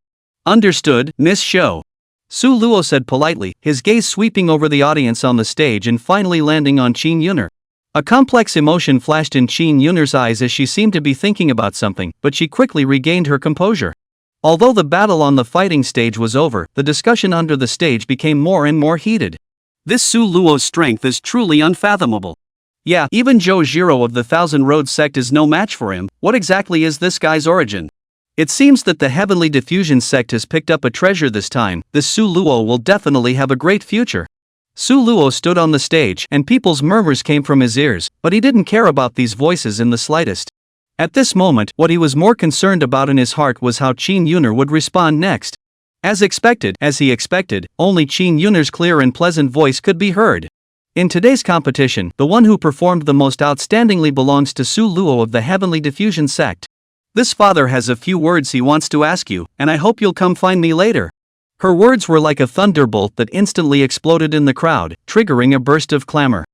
Understood, Miss Shou. Su Luo said politely, his gaze sweeping over the audience on the stage and finally landing on Qin Yuner. A complex emotion flashed in Qin Yuner's eyes as she seemed to be thinking about something, but she quickly regained her composure. Although the battle on the fighting stage was over, the discussion under the stage became more and more heated. This Su Luo's strength is truly unfathomable. Yeah, even Zhou Zhiro of the Thousand Road Sect is no match for him. What exactly is this guy's origin? It seems that the Heavenly Diffusion Sect has picked up a treasure this time. This Su Luo will definitely have a great future. Su Luo stood on the stage, and people's murmurs came from his ears, but he didn't care about these voices in the slightest. At this moment, what he was more concerned about in his heart was how Qin Yuner would respond next. As he expected, only Qin Yuner's clear and pleasant voice could be heard. In today's competition, the one who performed the most outstandingly belongs to Su Luo of the Heavenly Diffusion Sect. This father has a few words he wants to ask you, and I hope you'll come find me later. Her words were like a thunderbolt that instantly exploded in the crowd, triggering a burst of clamor.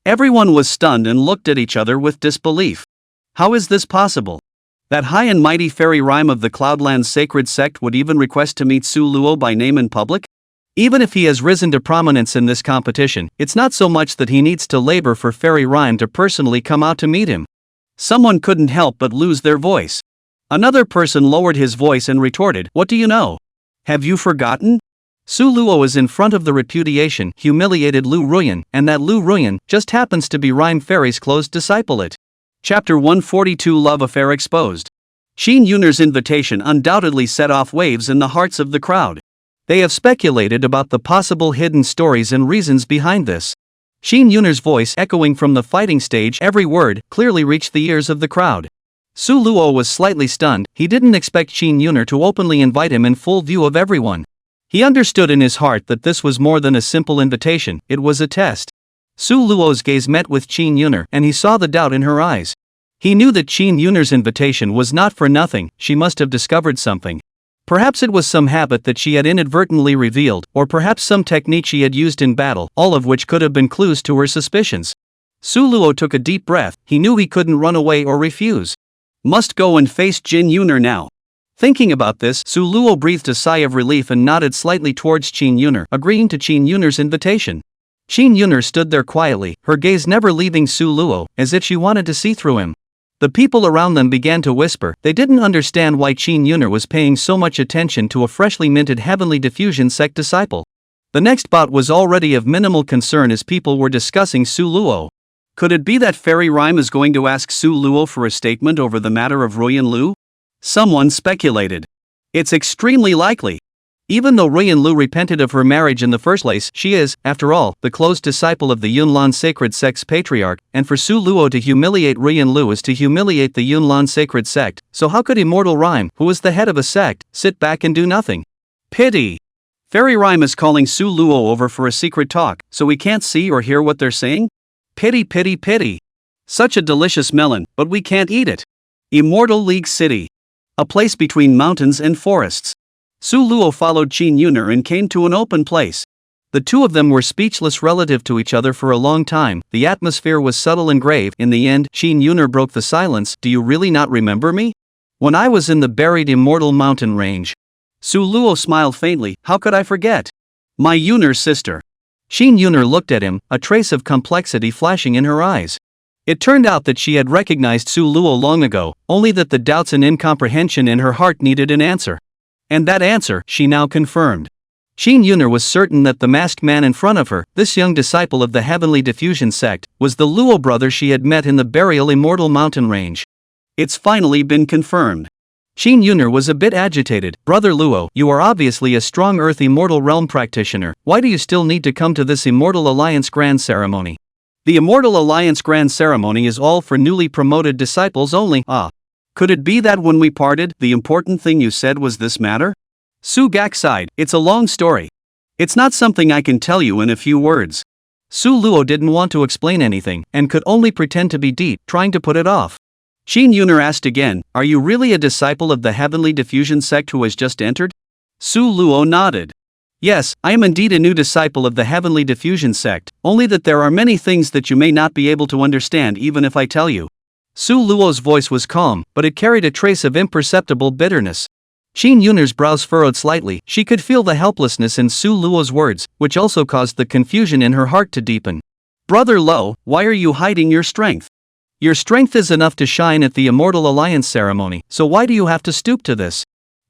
Everyone was stunned and looked at each other with disbelief. How is this possible? That high and mighty fairy rhyme of the Cloudland's sacred sect would even request to meet Su Luo by name in public? Even if he has risen to prominence in this competition, it's not so much that he needs to labor for fairy rhyme to personally come out to meet him. Someone couldn't help but lose their voice. Another person lowered his voice and retorted, "What do you know? Have you forgotten? Su Luo is in front of the Repudiation, humiliated Liu Ruoyan, and that Liu Ruoyan just happens to be Rhyme Fairy's close disciple. Chapter 142 Love Affair Exposed. Qin Yun'er's invitation undoubtedly set off waves in the hearts of the crowd. They have speculated about the possible hidden stories and reasons behind this. Qin Yun'er's voice echoing from the fighting stage, every word clearly reached the ears of the crowd. Su Luo was slightly stunned. He didn't expect Qin Yun'er to openly invite him in full view of everyone. He understood in his heart that this was more than a simple invitation, it was a test. Su Luo's gaze met with Qin Yun'er, and he saw the doubt in her eyes. He knew that Qin Yun'er's invitation was not for nothing. She must have discovered something. Perhaps it was some habit that she had inadvertently revealed, or perhaps some technique she had used in battle, all of which could have been clues to her suspicions. Su Luo took a deep breath. He knew he couldn't run away or refuse. Must go and face Qin Yun'er now. Thinking about this, Su Luo breathed a sigh of relief and nodded slightly towards Qin Yun'er, agreeing to Qin Yun'er's invitation. Qin Yun'er stood there quietly, her gaze never leaving Su Luo, as if she wanted to see through him. The people around them began to whisper. They didn't understand why Qin Yun'er was paying so much attention to a freshly minted Heavenly Diffusion Sect disciple. The next bout was already of minimal concern as people were discussing Su Luo. Could it be that Fairy Rhyme is going to ask Su Luo for a statement over the matter of Ruoyan Liu? Someone speculated. It's extremely likely. Even though Ruoyan Liu repented of her marriage in the first place, she is, after all, the close disciple of the Yunlan Sacred Sect's patriarch, and for Su Luo to humiliate Ruoyan Liu is to humiliate the Yunlan Sacred Sect, so how could Immortal Rhyme, who is the head of a sect, sit back and do nothing? Pity! Fairy Rhyme is calling Su Luo over for a secret talk, so we can't see or hear what they're saying? Pity, pity, pity. Such a delicious melon, but we can't eat it. Immortal League City. A place between mountains and forests. Su Luo followed Qin Yun'er and came to an open place. The two of them were speechless relative to each other for a long time. The atmosphere was subtle and grave. In the end, Qin Yun'er broke the silence. Do you really not remember me? When I was in the buried immortal mountain range. Su Luo smiled faintly. How could I forget? My Yun'er sister. Qin Yun'er looked at him, a trace of complexity flashing in her eyes. It turned out that she had recognized Su Luo long ago, only that the doubts and incomprehension in her heart needed an answer. And that answer, she now confirmed. Qin Yun'er was certain that the masked man in front of her, this young disciple of the Heavenly Diffusion Sect, was the Luo brother she had met in the burial immortal mountain range. It's finally been confirmed. Qin Yun'er was a bit agitated. Brother Luo, you are obviously a strong Earth Immortal Realm practitioner. Why do you still need to come to this Immortal Alliance Grand Ceremony? The Immortal Alliance Grand Ceremony is all for newly promoted disciples only. Could it be that when we parted, the important thing you said was this matter? Su Gak sighed. It's a long story. It's not something I can tell you in a few words. Su Luo didn't want to explain anything, and could only pretend to be deep, trying to put it off. Qin Yun'er asked again, are you really a disciple of the Heavenly Diffusion Sect who has just entered? Su Luo nodded. Yes, I am indeed a new disciple of the Heavenly Diffusion Sect, only that there are many things that you may not be able to understand even if I tell you. Su Luo's voice was calm, but it carried a trace of imperceptible bitterness. Qin Yun'er's brows furrowed slightly. She could feel the helplessness in Su Luo's words, which also caused the confusion in her heart to deepen. Brother Lo, why are you hiding your strength? Your strength is enough to shine at the Immortal Alliance ceremony, so why do you have to stoop to this?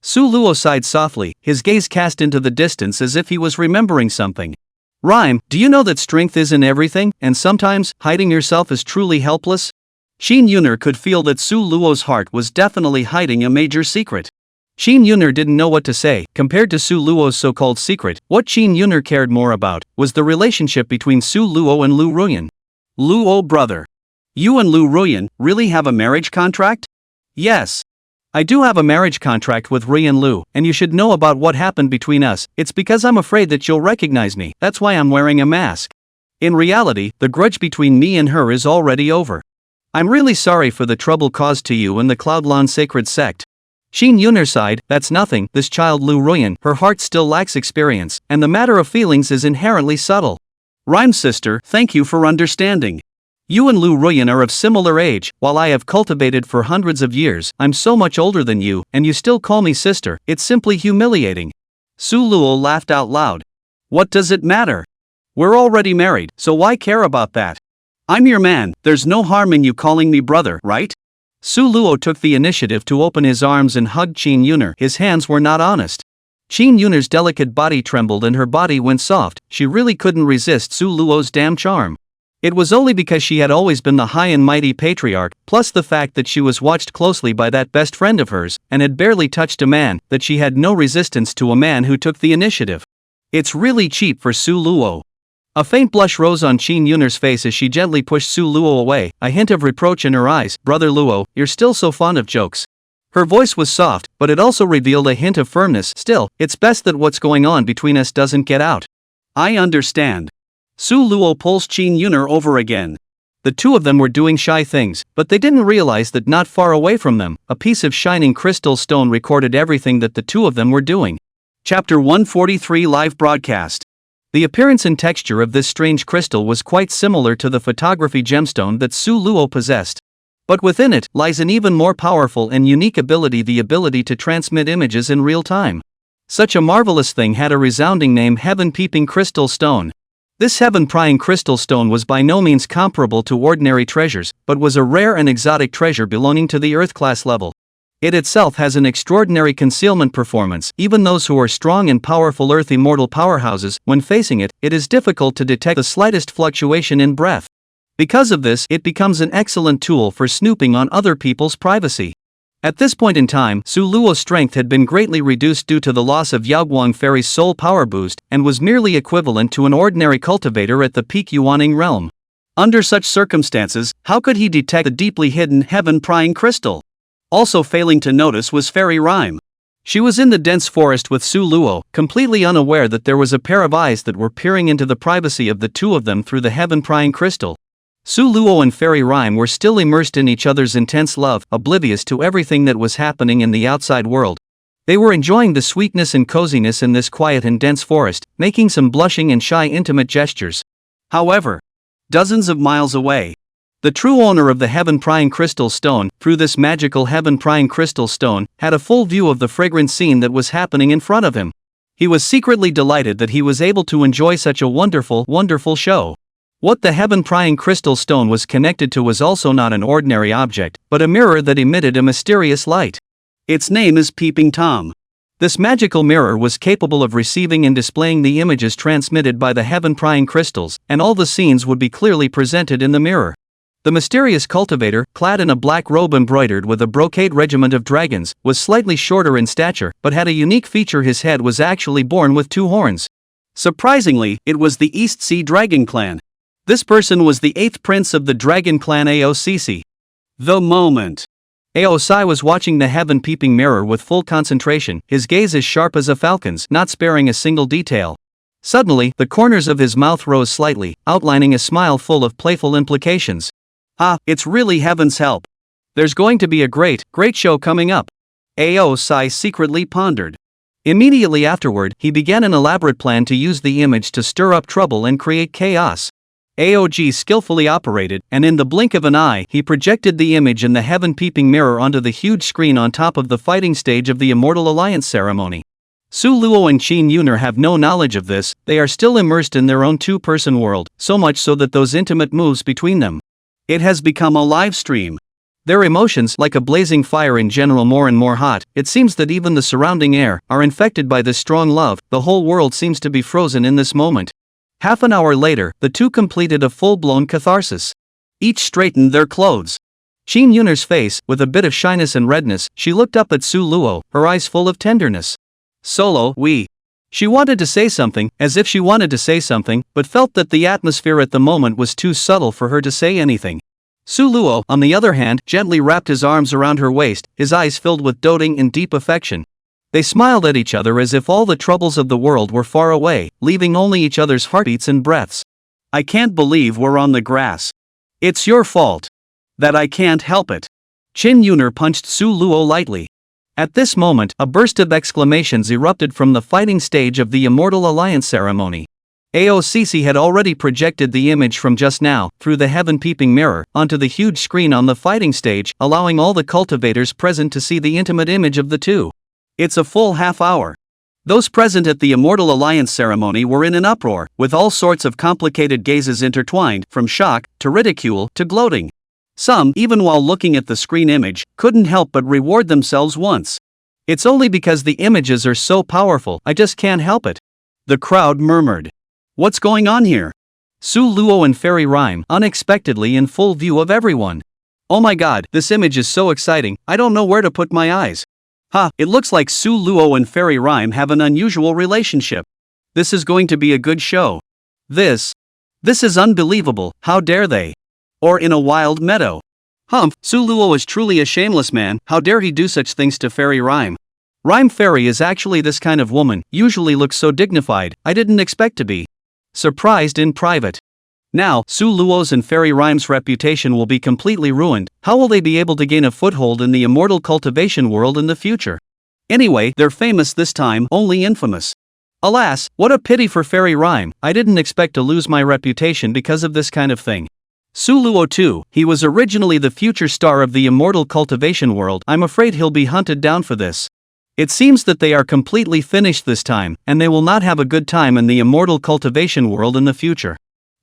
Su Luo sighed softly, his gaze cast into the distance as if he was remembering something. Rhyme, do you know that strength isn't everything, and sometimes, hiding yourself is truly helpless? Qin Yun'er could feel that Su Luo's heart was definitely hiding a major secret. Qin Yun'er didn't know what to say. Compared to Su Luo's so-called secret, what Qin Yun'er cared more about was the relationship between Su Luo and Liu Ruoyan. Luo brother. You and Liu Ruoyan really have a marriage contract? Yes. I do have a marriage contract with Ruoyan Liu, and you should know about what happened between us. It's because I'm afraid that you'll recognize me. That's why I'm wearing a mask. In reality, the grudge between me and her is already over. I'm really sorry for the trouble caused to you and the Cloudlan Sacred Sect. Qin Yun'er sighed. That's nothing. This child Liu Ruoyan, her heart still lacks experience, and the matter of feelings is inherently subtle. Rhyme sister, thank you for understanding. You and Liu Ruoyan are of similar age. While I have cultivated for hundreds of years, I'm so much older than you, and you still call me sister. It's simply humiliating. Su Luo laughed out loud. What does it matter? We're already married, so why care about that? I'm your man, there's no harm in you calling me brother, right? Su Luo took the initiative to open his arms and hugged Qin Yun'er. His hands were not honest. Qin Yun'er's delicate body trembled and her body went soft. She really couldn't resist Su Luo's damn charm. It was only because she had always been the high and mighty patriarch, plus the fact that she was watched closely by that best friend of hers, and had barely touched a man, that she had no resistance to a man who took the initiative. It's really cheap for Su Luo. A faint blush rose on Qin Yun'er's face as she gently pushed Su Luo away, a hint of reproach in her eyes. Brother Luo, you're still so fond of jokes. Her voice was soft, but it also revealed a hint of firmness. Still, it's best that what's going on between us doesn't get out. I understand. Su Luo pulls Qin Yun'er over again. The two of them were doing shy things, but they didn't realize that not far away from them, a piece of shining crystal stone recorded everything that the two of them were doing. Chapter 143 Live Broadcast. The appearance and texture of this strange crystal was quite similar to the photography gemstone that Su Luo possessed. But within it lies an even more powerful and unique ability, the ability to transmit images in real time. Such a marvelous thing had a resounding name: Heaven-Peeping Crystal Stone. This heaven-prying crystal stone was by no means comparable to ordinary treasures, but was a rare and exotic treasure belonging to the Earth-class level. It itself has an extraordinary concealment performance. Even those who are strong and powerful Earth immortal powerhouses, when facing it, it is difficult to detect the slightest fluctuation in breath. Because of this, it becomes an excellent tool for snooping on other people's privacy. At this point in time, Su Luo's strength had been greatly reduced due to the loss of Yaoguang Fairy's soul power boost, and was merely equivalent to an ordinary cultivator at the peak Yuaning realm. Under such circumstances, how could he detect the deeply hidden heaven-prying crystal? Also failing to notice was Fairy Rhyme. She was in the dense forest with Su Luo, completely unaware that there was a pair of eyes that were peering into the privacy of the two of them through the heaven-prying crystal. Su Luo and Fairy Rhyme were still immersed in each other's intense love, oblivious to everything that was happening in the outside world. They were enjoying the sweetness and coziness in this quiet and dense forest, making some blushing and shy intimate gestures. However, dozens of miles away, the true owner of the heaven-prying crystal stone, through this magical heaven-prying crystal stone, had a full view of the fragrant scene that was happening in front of him. He was secretly delighted that he was able to enjoy such a wonderful, wonderful show. What the heaven-prying crystal stone was connected to was also not an ordinary object, but a mirror that emitted a mysterious light. Its name is Peeping Tom. This magical mirror was capable of receiving and displaying the images transmitted by the heaven-prying crystals, and all the scenes would be clearly presented in the mirror. The mysterious cultivator, clad in a black robe embroidered with a brocade regiment of dragons, was slightly shorter in stature, but had a unique feature: his head was actually born with two horns. Surprisingly, it was the East Sea Dragon Clan. This person was the 8th prince of the Dragon Clan Aocc. The moment Aocc was watching the heaven-peeping mirror with full concentration, his gaze as sharp as a falcon's, not sparing a single detail. Suddenly, the corners of his mouth rose slightly, outlining a smile full of playful implications. Ah, it's really heaven's help. There's going to be a great show coming up. Aocc secretly pondered. Immediately afterward, he began an elaborate plan to use the image to stir up trouble and create chaos. AOG skillfully operated, and in the blink of an eye, he projected the image in the heaven-peeping mirror onto the huge screen on top of the fighting stage of the Immortal Alliance ceremony. Su Luo and Qin Yun'er have no knowledge of this. They are still immersed in their own two-person world, so much so that those intimate moves between them. It has become a live stream. Their emotions, like a blazing fire in general, more and more hot. It seems that even the surrounding air are infected by this strong love. The whole world seems to be frozen in this moment. Half an hour later, the two completed a full-blown catharsis. Each straightened their clothes. Qin Yun'er's face, with a bit of shyness and redness, she looked up at Su Luo, her eyes full of tenderness. Solo, we. She wanted to say something, as if she wanted to say something, but felt that the atmosphere at the moment was too subtle for her to say anything. Su Luo, on the other hand, gently wrapped his arms around her waist, his eyes filled with doting and deep affection. They smiled at each other as if all the troubles of the world were far away, leaving only each other's heartbeats and breaths. I can't believe we're on the grass. It's your fault. That I can't help it. Qin Yun'er punched Su Luo lightly. At this moment, a burst of exclamations erupted from the fighting stage of the Immortal Alliance ceremony. AOCC had already projected the image from just now, through the heaven-peeping mirror, onto the huge screen on the fighting stage, allowing all the cultivators present to see the intimate image of the two. It's a full half hour. Those present at the Immortal Alliance ceremony were in an uproar, with all sorts of complicated gazes intertwined, from shock, to ridicule, to gloating. Some, even while looking at the screen image, couldn't help but reward themselves once. It's only because the images are so powerful, I just can't help it. The crowd murmured. What's going on here? Su Luo and Fairy Rhyme, unexpectedly in full view of everyone. Oh my god, this image is so exciting, I don't know where to put my eyes. It looks like Su Luo and Fairy Rhyme have an unusual relationship. This is going to be a good show. This is unbelievable, how dare they? Or in a wild meadow. Su Luo is truly a shameless man, how dare he do such things to Fairy Rhyme? Rhyme Fairy is actually this kind of woman, usually looks so dignified, I didn't expect to be surprised in private. Now, Su Luo's and Fairy Rhyme's reputation will be completely ruined. How will they be able to gain a foothold in the immortal cultivation world in the future? Anyway, they're famous this time, only infamous. Alas, what a pity for Fairy Rhyme, I didn't expect to lose my reputation because of this kind of thing. Su Luo too, he was originally the future star of the immortal cultivation world, I'm afraid he'll be hunted down for this. It seems that they are completely finished this time, and they will not have a good time in the immortal cultivation world in the future.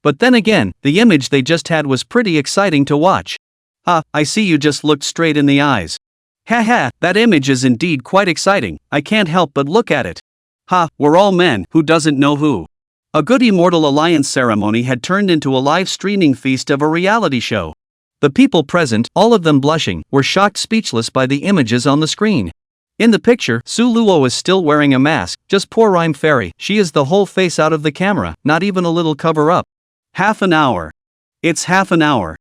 But then again, the image they just had was pretty exciting to watch. I see you just looked straight in the eyes. That image is indeed quite exciting, I can't help but look at it. We're all men, who doesn't know who? A good immortal alliance ceremony had turned into a live streaming feast of a reality show. The people present, all of them blushing, were shocked speechless by the images on the screen. In the picture, Su Luo is still wearing a mask, just poor Rhyme Fairy, she is the whole face out of the camera, not even a little cover up. Half an hour. It's half an hour.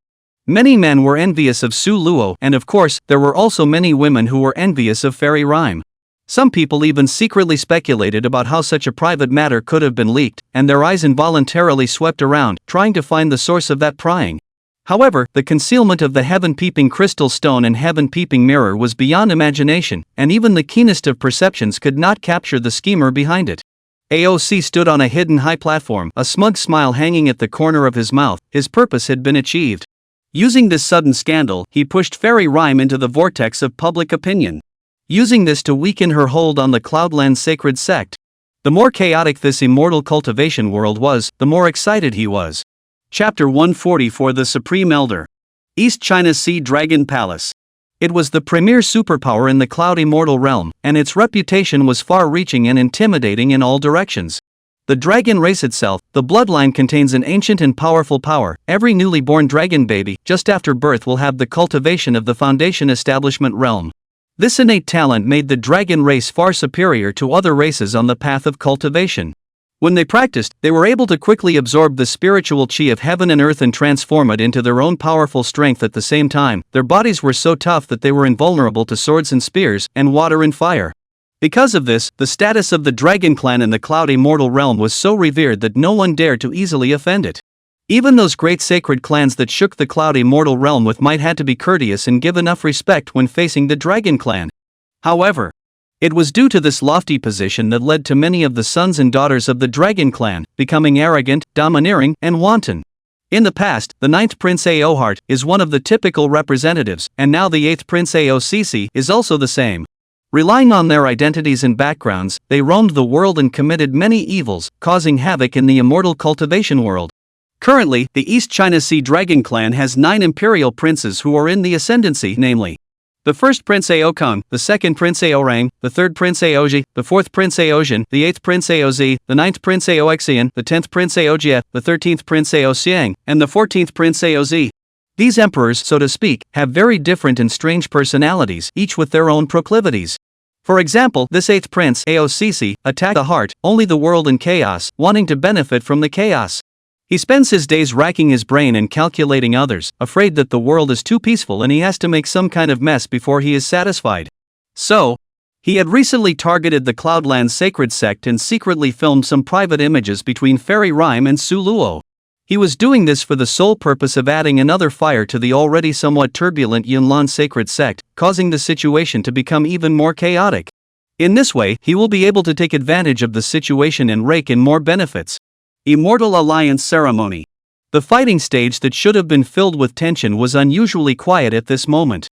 Many men were envious of Su Luo, and of course, there were also many women who were envious of Fairy Rhyme. Some people even secretly speculated about how such a private matter could have been leaked, and their eyes involuntarily swept around, trying to find the source of that prying. However, the concealment of the heaven-peeping crystal stone and heaven-peeping mirror was beyond imagination, and even the keenest of perceptions could not capture the schemer behind it. AOC stood on a hidden high platform, a smug smile hanging at the corner of his mouth. His purpose had been achieved. Using this sudden scandal, he pushed Fairy Rhyme into the vortex of public opinion, using this to weaken her hold on the Cloudland sacred sect. The more chaotic this immortal cultivation world was, the more excited he was. Chapter 144 The Supreme Elder. East China Sea Dragon Palace. It was the premier superpower in the Cloud Immortal realm, and its reputation was far-reaching and intimidating in all directions. The dragon race itself, the bloodline, contains an ancient and powerful power. Every newly born dragon baby, just after birth, will have the cultivation of the foundation establishment realm. This innate talent made the dragon race far superior to other races on the path of cultivation. When they practiced, they were able to quickly absorb the spiritual chi of heaven and earth and transform it into their own powerful strength at the same time. Their bodies were so tough that they were invulnerable to swords and spears, and water and fire. Because of this, the status of the dragon clan in the Cloud Immortal realm was so revered that no one dared to easily offend it. Even those great sacred clans that shook the Cloud Immortal realm with might had to be courteous and give enough respect when facing the Dragon Clan. However, it was due to this lofty position that led to many of the sons and daughters of the Dragon Clan becoming arrogant, domineering, and wanton. In the past, the 9th Prince Aohart is one of the typical representatives, and now the 8th Prince Aocc is also the same. Relying on their identities and backgrounds, they roamed the world and committed many evils, causing havoc in the immortal cultivation world. Currently, the East China Sea Dragon Clan has 9 imperial princes who are in the ascendancy, namely the 1st Prince Aokong, the 2nd Prince Aorang, the 3rd Prince Aoji, the 4th Prince Aojin, the 8th Prince Aoz, the 9th Prince Aoxian, the 10th Prince Aojie, the 13th Prince Aosiang, and the 14th Prince Aoz. These emperors, so to speak, have very different and strange personalities, each with their own proclivities. For example, this 8th Prince Aocc attacked the heart, only the world in chaos, wanting to benefit from the chaos. He spends his days racking his brain and calculating others, afraid that the world is too peaceful and he has to make some kind of mess before he is satisfied. So, he had recently targeted the Cloudland sacred sect and secretly filmed some private images between Fairy Rhyme and Su Luo. He was doing this for the sole purpose of adding another fire to the already somewhat turbulent Yunlan sacred sect, causing the situation to become even more chaotic. In this way, he will be able to take advantage of the situation and rake in more benefits. Immortal Alliance Ceremony. The fighting stage that should have been filled with tension was unusually quiet at this moment.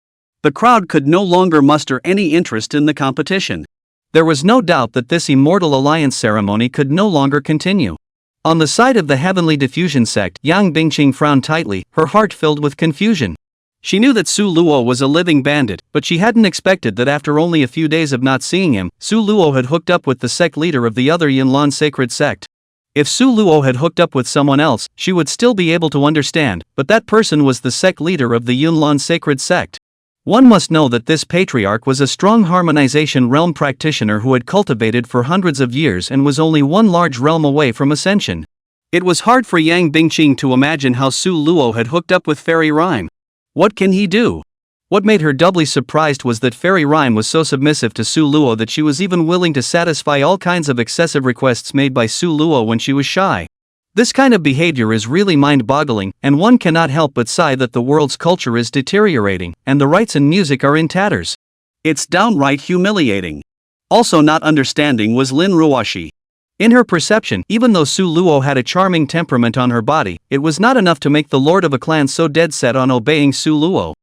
The crowd could no longer muster any interest in the competition. There was no doubt that this Immortal Alliance ceremony could no longer continue. On the side of the Heavenly Diffusion sect, Yang Bingqing frowned tightly, her heart filled with confusion. She knew that Su Luo was a living bandit, but she hadn't expected that after only a few days of not seeing him, Su Luo had hooked up with the sect leader of the other Yunlan sacred sect. If Su Luo had hooked up with someone else, she would still be able to understand, but that person was the sect leader of the Yunlan sacred sect. One must know that this patriarch was a strong harmonization realm practitioner who had cultivated for hundreds of years and was only one large realm away from Ascension. It was hard for Yang Bingqing to imagine how Su Luo had hooked up with Fairy Rhyme. What can he do? What made her doubly surprised was that Fairy Rhyme was so submissive to Su Luo that she was even willing to satisfy all kinds of excessive requests made by Su Luo when she was shy. This kind of behavior is really mind-boggling, and one cannot help but sigh that the world's culture is deteriorating, and the rites and music are in tatters. It's downright humiliating. Also not understanding was Lin Ruoxi. In her perception, even though Su Luo had a charming temperament on her body, it was not enough to make the lord of a clan so dead set on obeying Su Luo.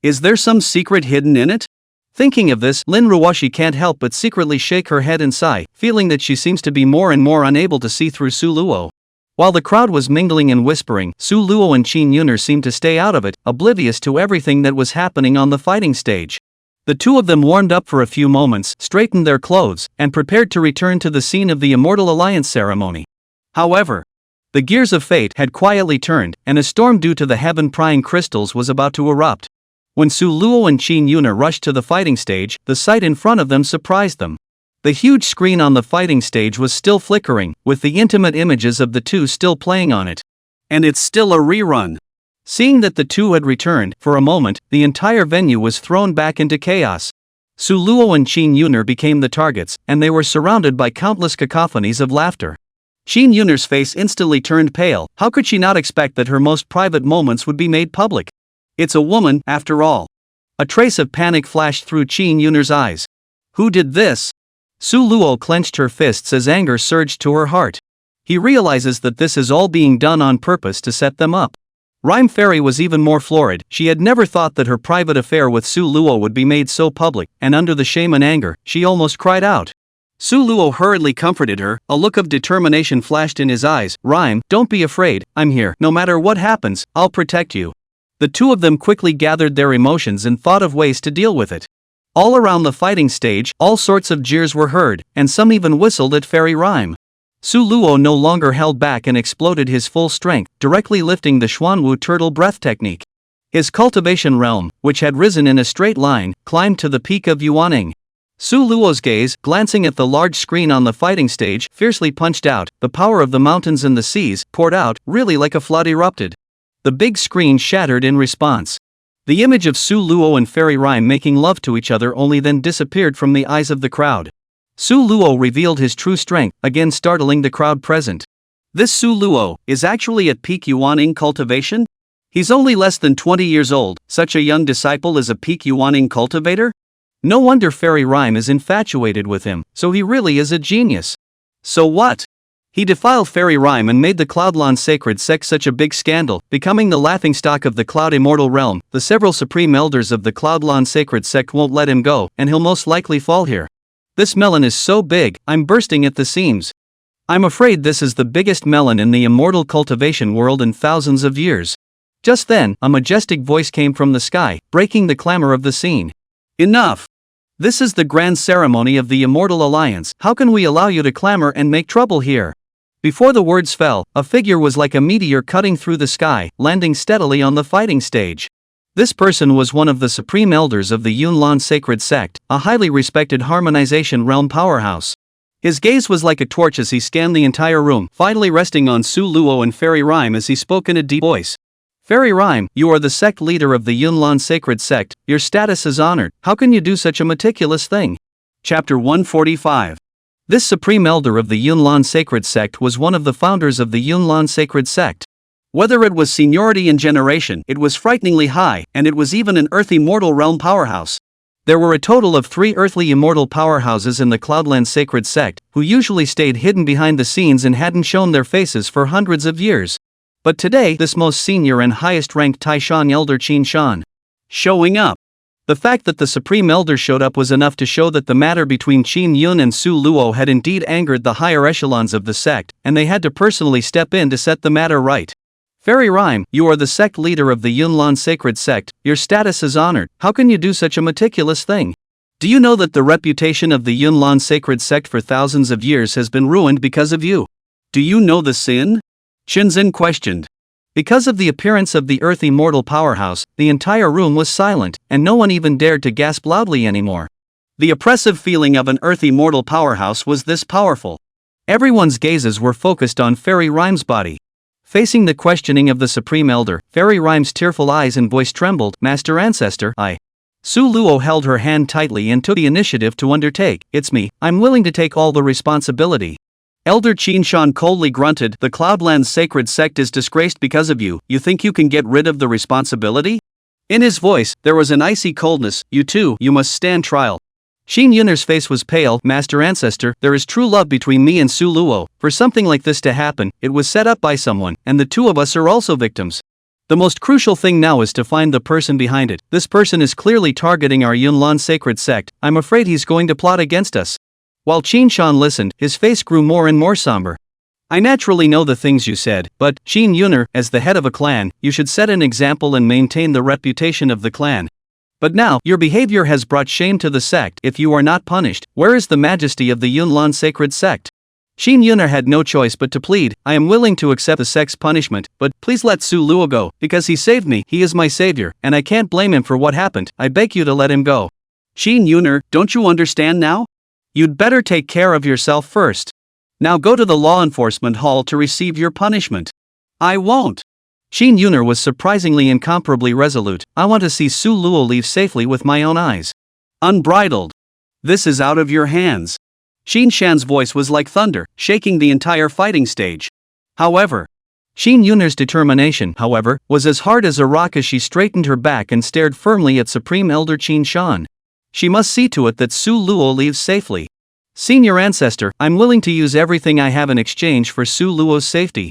Is there some secret hidden in it? Thinking of this, Lin Ruoxi can't help but secretly shake her head and sigh, feeling that she seems to be more and more unable to see through Su Luo. While the crowd was mingling and whispering, Su Luo and Qin Yuner seemed to stay out of it, oblivious to everything that was happening on the fighting stage. The two of them warmed up for a few moments, straightened their clothes, and prepared to return to the scene of the Immortal Alliance ceremony. However, the gears of fate had quietly turned, and a storm due to the heaven-prying crystals was about to erupt. When Su Luo and Qin Yuner rushed to the fighting stage, the sight in front of them surprised them. The huge screen on the fighting stage was still flickering, with the intimate images of the two still playing on it. And it's still a rerun. Seeing that the two had returned, for a moment, the entire venue was thrown back into chaos. Su Luo and Qin Yuner became the targets, and they were surrounded by countless cacophonies of laughter. Qin Yuner's face instantly turned pale. How could she not expect that her most private moments would be made public? It's a woman, after all. A trace of panic flashed through Qin Yuner's eyes. Who did this? Su Luo clenched her fists as anger surged to her heart. He realizes that this is all being done on purpose to set them up. Rhyme Fairy was even more florid. She had never thought that her private affair with Su Luo would be made so public, and under the shame and anger, she almost cried out. Su Luo hurriedly comforted her, a look of determination flashed in his eyes. Rhyme, don't be afraid, I'm here. No matter what happens, I'll protect you. The two of them quickly gathered their emotions and thought of ways to deal with it. All around the fighting stage, all sorts of jeers were heard, and some even whistled at Fairy Rhyme. Su Luo no longer held back and exploded his full strength, directly lifting the Xuanwu turtle breath technique. His cultivation realm, which had risen in a straight line, climbed to the peak of Yuaning. Su Luo's gaze, glancing at the large screen on the fighting stage, fiercely punched out. The power of the mountains and the seas poured out, really like a flood erupted. The big screen shattered in response. The image of Su Luo and Fairy Rhyme making love to each other only then disappeared from the eyes of the crowd. Su Luo revealed his true strength, again startling the crowd present. This Su Luo is actually at peak Yuaning cultivation? He's only less than 20 years old. Such a young disciple is a peak Yuaning cultivator? No wonder Fairy Rhyme is infatuated with him, so he really is a genius. So what? He defiled Fairy Rhyme and made the Cloudland Sacred Sect such a big scandal, becoming the laughingstock of the Cloud Immortal Realm. The several supreme elders of the Cloudland Sacred Sect won't let him go, and he'll most likely fall here. This melon is so big, I'm bursting at the seams. I'm afraid this is the biggest melon in the immortal cultivation world in thousands of years. Just then, a majestic voice came from the sky, breaking the clamor of the scene. Enough! This is the grand ceremony of the Immortal Alliance. How can we allow you to clamor and make trouble here? Before the words fell, a figure was like a meteor cutting through the sky, landing steadily on the fighting stage. This person was one of the supreme elders of the Yunlan Sacred Sect, a highly respected harmonization realm powerhouse. His gaze was like a torch as he scanned the entire room, finally resting on Su Luo and Fairy Rhyme as he spoke in a deep voice. Fairy Rhyme, you are the sect leader of the Yunlan Sacred Sect. Your status is honored. How can you do such a meticulous thing? Chapter 145. This supreme elder of the Yunlan Sacred Sect was one of the founders of the Yunlan Sacred Sect. Whether it was seniority in generation, it was frighteningly high, and it was even an earthy mortal realm powerhouse. There were a total of 3 earthly immortal powerhouses in the Cloudland Sacred Sect, who usually stayed hidden behind the scenes and hadn't shown their faces for hundreds of years. But today, this most senior and highest-ranked Taishan elder Qin Shan showing up. The fact that the Supreme Elder showed up was enough to show that the matter between Qin Yun and Su Luo had indeed angered the higher echelons of the sect, and they had to personally step in to set the matter right. Fairy Rhyme, you are the sect leader of the Yunlan sacred sect, your status is honored, how can you do such a meticulous thing? Do you know that the reputation of the Yunlan sacred sect for thousands of years has been ruined because of you? Do you know the sin? Shenzhen questioned. Because of the appearance of the earthy mortal powerhouse, the entire room was silent, and no one even dared to gasp loudly anymore. The oppressive feeling of an earthy mortal powerhouse was this powerful. Everyone's gazes were focused on Fairy Rhyme's body. Facing the questioning of the Supreme Elder, Fairy Rhyme's tearful eyes and voice trembled. Master Ancestor, Su Luo held her hand tightly and took the initiative to undertake. It's me, I'm willing to take all the responsibility. Elder Qin Shan coldly grunted. The Cloudlands sacred sect is disgraced because of you. You think you can get rid of the responsibility? In his voice, there was an icy coldness. You too, you must stand trial. Xin Yun'er's face was pale. Master Ancestor, there is true love between me and Su Luo. For something like this to happen, it was set up by someone, and the two of us are also victims. The most crucial thing now is to find the person behind it. This person is clearly targeting our Yunlan sacred sect. I'm afraid he's going to plot against us. While Qin Shan listened, his face grew more and more somber. I naturally know the things you said, but, Xin Yun'er, as the head of a clan, you should set an example and maintain the reputation of the clan. But now, your behavior has brought shame to the sect. If you are not punished, where is the majesty of the Yunlan sacred sect? Xin Yun'er had no choice but to plead. I am willing to accept the sect's punishment, but please let Su Luo go, because he saved me. He is my savior, and I can't blame him for what happened. I beg you to let him go. Xin Yun'er, don't you understand now? You'd better take care of yourself first. Now go to the law enforcement hall to receive your punishment. I won't. Xin Yun'er was surprisingly incomparably resolute. I want to see Su Luo leave safely with my own eyes. Unbridled. This is out of your hands. Xin Shan's voice was like thunder, shaking the entire fighting stage. However, Xin Yun'er's determination, was as hard as a rock as she straightened her back and stared firmly at Supreme Elder Qin Shan. She must see to it that Su Luo leaves safely. Senior Ancestor, I'm willing to use everything I have in exchange for Su Luo's safety.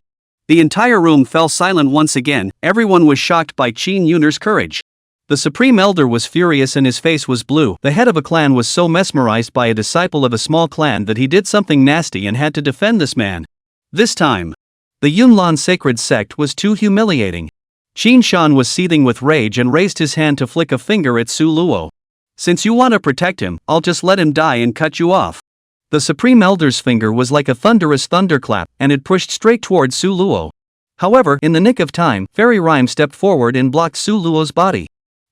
The entire room fell silent once again. Everyone was shocked by Qin Yun'er's courage. The Supreme Elder was furious and his face was blue. The head of a clan was so mesmerized by a disciple of a small clan that he did something nasty and had to defend this man. This time, the Yunlan sacred sect was too humiliating. Qin Shan was seething with rage and raised his hand to flick a finger at Su Luo. Since you want to protect him, I'll just let him die and cut you off. The Supreme Elder's finger was like a thunderous thunderclap, and it pushed straight toward Su Luo. However, in the nick of time, Fairy Rhyme stepped forward and blocked Su Luo's body.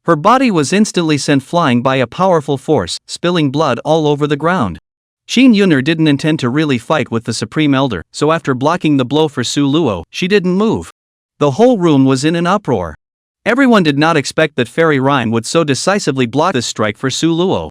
Her body was instantly sent flying by a powerful force, spilling blood all over the ground. Xin Yun'er didn't intend to really fight with the Supreme Elder, so after blocking the blow for Su Luo, she didn't move. The whole room was in an uproar. Everyone did not expect that Fairy Rhyme would so decisively block this strike for Su Luo.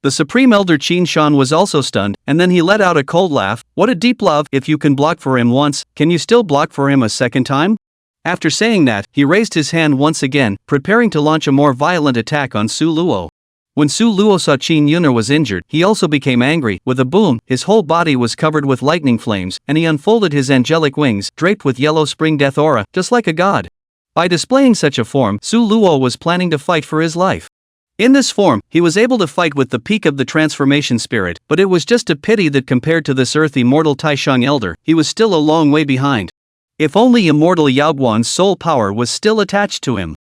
The Supreme Elder Qin Shan was also stunned, and then he let out a cold laugh. What a deep love! If you can block for him once, can you still block for him a second time? After saying that, he raised his hand once again, preparing to launch a more violent attack on Su Luo. When Su Luo saw Qin Yun'er was injured, he also became angry. With a boom, his whole body was covered with lightning flames, and he unfolded his angelic wings, draped with yellow spring death aura, just like a god. By displaying such a form, Su Luo was planning to fight for his life. In this form, he was able to fight with the peak of the transformation spirit, but it was just a pity that compared to this earthy mortal Taishang Elder, he was still a long way behind. If only immortal Yaoguang's soul power was still attached to him.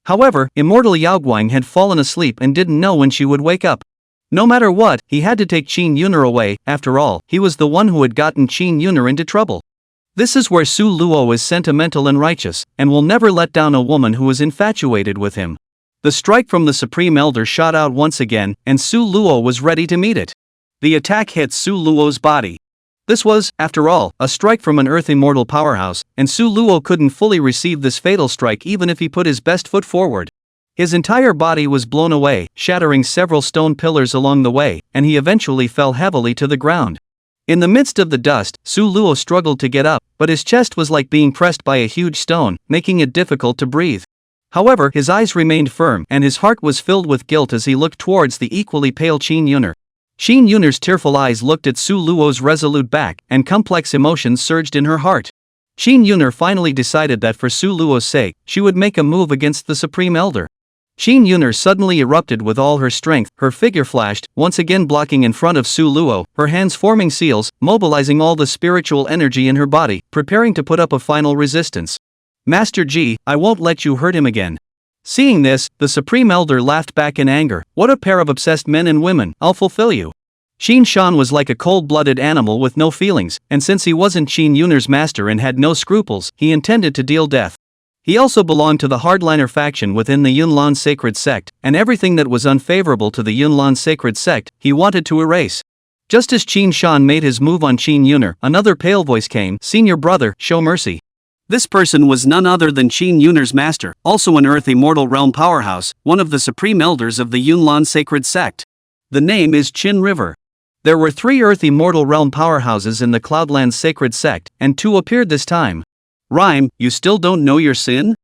However, immortal Yaoguang had fallen asleep and didn't know when she would wake up. No matter what, he had to take Qin Yun'er away. After all, he was the one who had gotten Qin Yun'er into trouble. This is where Su Luo is sentimental and righteous, and will never let down a woman who is infatuated with him. The strike from the Supreme Elder shot out once again, and Su Luo was ready to meet it. The attack hit Su Luo's body. This was, after all, a strike from an earth immortal powerhouse, and Su Luo couldn't fully receive this fatal strike even if he put his best foot forward. His entire body was blown away, shattering several stone pillars along the way, and he eventually fell heavily to the ground. In the midst of the dust, Su Luo struggled to get up, but his chest was like being pressed by a huge stone, making it difficult to breathe. However, his eyes remained firm, and his heart was filled with guilt as he looked towards the equally pale Qin Yun'er. Qin Yun'er's tearful eyes looked at Su Luo's resolute back, and complex emotions surged in her heart. Qin Yun'er finally decided that for Su Luo's sake, she would make a move against the Supreme Elder. Qin Yun'er suddenly erupted with all her strength, her figure flashed, once again blocking in front of Su Luo, her hands forming seals, mobilizing all the spiritual energy in her body, preparing to put up a final resistance. Master Ji, I won't let you hurt him again. Seeing this, the Supreme Elder laughed back in anger. What a pair of obsessed men and women, I'll fulfill you. Qin Shan was like a cold-blooded animal with no feelings, and since he wasn't Qin Yun'er's master and had no scruples, he intended to deal death. He also belonged to the hardliner faction within the Yunlan sacred sect, and everything that was unfavorable to the Yunlan sacred sect, he wanted to erase. Just as Qin Shan made his move on Qin Yun'er, another pale voice came, "Senior brother, show mercy." This person was none other than Qin Yun'er's master, also an Earth Immortal Realm powerhouse, one of the supreme elders of the Yunlan sacred sect. The name is Qin River. There were 3 Earth Immortal Realm powerhouses in the Cloudlands sacred sect, and 2 appeared this time. Rhyme, you still don't know your sin?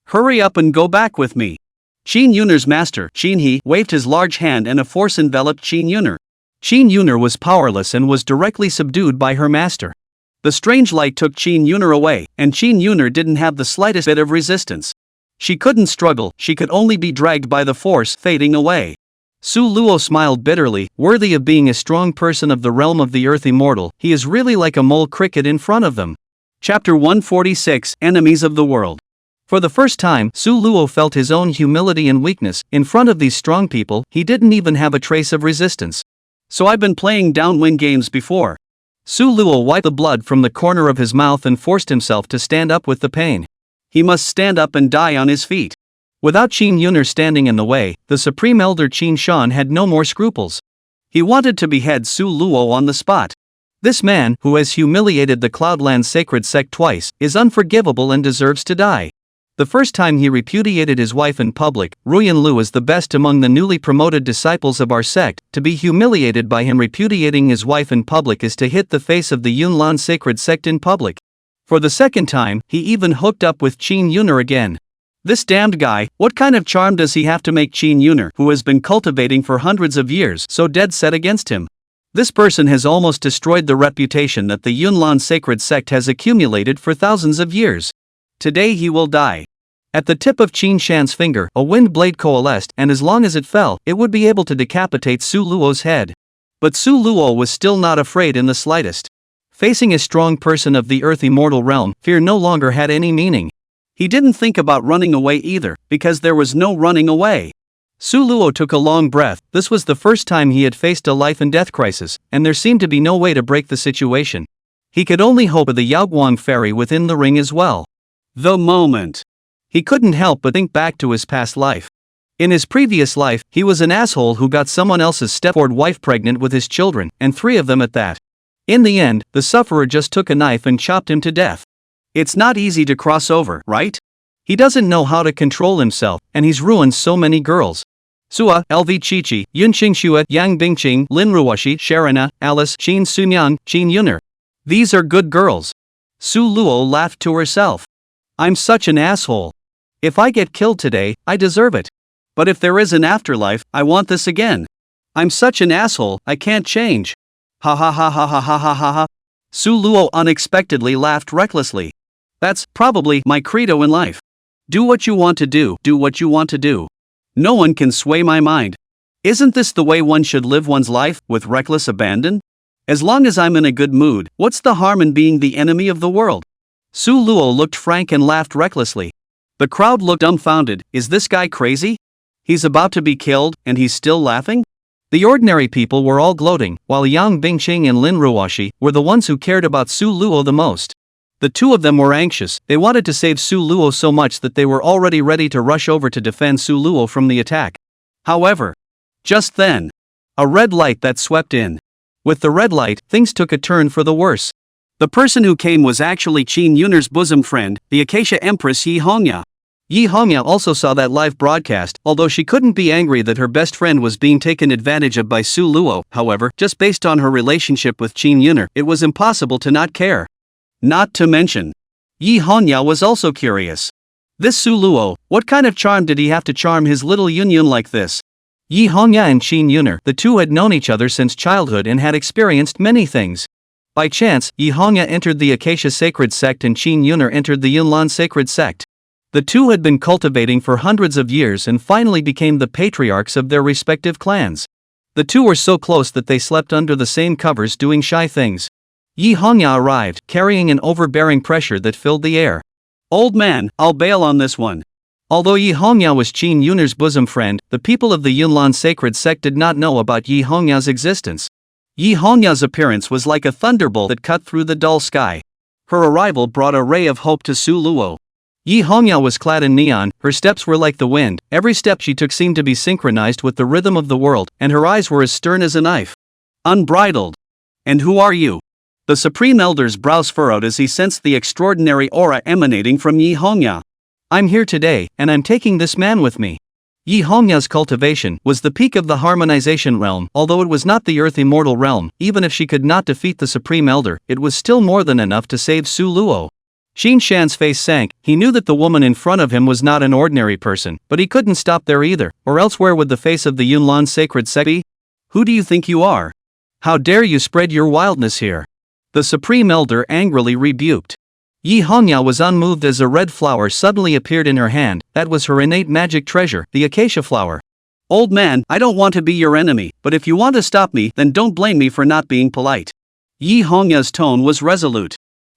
Hurry up and go back with me. Qin Yun'er's master, Qin He, waved his large hand and a force enveloped Qin Yun'er. Qin Yun'er was powerless and was directly subdued by her master. The strange light took Qin Yun'er away, and Qin Yun'er didn't have the slightest bit of resistance. She couldn't struggle, she could only be dragged by the force, fading away. Su Luo smiled bitterly, worthy of being a strong person of the realm of the Earth Immortal, he is really like a mole cricket in front of them. Chapter 146, Enemies of the World. For the first time, Su Luo felt his own humility and weakness. In front of these strong people, he didn't even have a trace of resistance. So I've been playing downwind games before. Su Luo wiped the blood from the corner of his mouth and forced himself to stand up with the pain. He must stand up and die on his feet. Without Qin Yun'er standing in the way, the Supreme Elder Qin Shan had no more scruples. He wanted to behead Su Luo on the spot. This man, who has humiliated the Cloudlands sacred sect twice, is unforgivable and deserves to die. The first time he repudiated his wife in public, Ruyan Lu is the best among the newly promoted disciples of our sect. To be humiliated by him repudiating his wife in public is to hit the face of the Yunlan sacred sect in public. For the second time, he even hooked up with Qin Yun'er again. This damned guy, what kind of charm does he have to make Qin Yun'er, who has been cultivating for hundreds of years, so dead set against him? This person has almost destroyed the reputation that the Yunlan sacred sect has accumulated for thousands of years. Today he will die. At the tip of Qin Shan's finger, a wind blade coalesced, and as long as it fell, it would be able to decapitate Su Luo's head. But Su Luo was still not afraid in the slightest. Facing a strong person of the Earth Immortal Realm, fear no longer had any meaning. He didn't think about running away either, because there was no running away. Su Luo took a long breath. This was the first time he had faced a life-and-death crisis, and there seemed to be no way to break the situation. He could only hope for the Yaoguang fairy within the ring as well. The moment. He couldn't help but think back to his past life. In his previous life, he was an asshole who got someone else's stepward wife pregnant with his children, and 3 of them at that. In the end, the sufferer just took a knife and chopped him to death. It's not easy to cross over, right? He doesn't know how to control himself, and he's ruined so many girls. Sua, LV Chichi, Yun Qingxue, Yang Bingqing, Lin Ruoxi, Sharana, Alice, Qin Sunyang, Qin Yun'er. These are good girls. Su Luo laughed to herself. I'm such an asshole. If I get killed today, I deserve it. But if there is an afterlife, I want this again. I'm such an asshole, I can't change. Ha ha ha ha ha ha ha ha ha. Su Luo unexpectedly laughed recklessly. That's probably my credo in life. Do what you want to do what you want to do. No one can sway my mind. Isn't this the way one should live one's life, with reckless abandon? As long as I'm in a good mood, what's the harm in being the enemy of the world? Su Luo looked frank and laughed recklessly. The crowd looked dumbfounded. Is this guy crazy? He's about to be killed, and he's still laughing? The ordinary people were all gloating, while Yang Bingqing and Lin Ruoxi were the ones who cared about Su Luo the most. The 2 of them were anxious. They wanted to save Su Luo so much that they were already ready to rush over to defend Su Luo from the attack. However, just then, a red light that swept in. With the red light, things took a turn for the worse. The person who came was actually Qin Yun'er's bosom friend, the Acacia Empress Yi Hongya. Yi Hongya also saw that live broadcast, although she couldn't be angry that her best friend was being taken advantage of by Su Luo. However, just based on her relationship with Qin Yun'er, it was impossible to not care. Not to mention, Yi Hongya was also curious. This Su Luo, what kind of charm did he have to charm his little Yunyun like this? Yi Hongya and Qin Yun'er, the 2 had known each other since childhood and had experienced many things. By chance, Yi Hongya entered the Acacia Sacred Sect and Qin Yun'er entered the Yunlan Sacred Sect. The 2 had been cultivating for hundreds of years and finally became the patriarchs of their respective clans. The 2 were so close that they slept under the same covers doing shy things. Yi Hongya arrived, carrying an overbearing pressure that filled the air. Old man, I'll bail on this one. Although Yi Hongya was Qin Yun'er's bosom friend, the people of the Yunlan sacred sect did not know about Yi Hongya's existence. Yi Hongya's appearance was like a thunderbolt that cut through the dull sky. Her arrival brought a ray of hope to Su Luo. Yi Hongya was clad in neon, her steps were like the wind, every step she took seemed to be synchronized with the rhythm of the world, and her eyes were as stern as a knife. Unbridled. And who are you? The Supreme Elder's brows furrowed as he sensed the extraordinary aura emanating from Yi Hongya. I'm here today, and I'm taking this man with me. Yi Hongya's cultivation was the peak of the harmonization realm. Although it was not the earth immortal realm, even if she could not defeat the Supreme Elder, it was still more than enough to save Su Luo. Xin Shan's face sank. He knew that the woman in front of him was not an ordinary person, but he couldn't stop there either, or else where would the face of the Yunlan sacred sect be? Who do you think you are? How dare you spread your wildness here? The Supreme Elder angrily rebuked. Yi Hongya was unmoved as a red flower suddenly appeared in her hand. That was her innate magic treasure, the acacia flower. Old man, I don't want to be your enemy, but if you want to stop me, then don't blame me for not being polite. Yi Hongya's tone was resolute.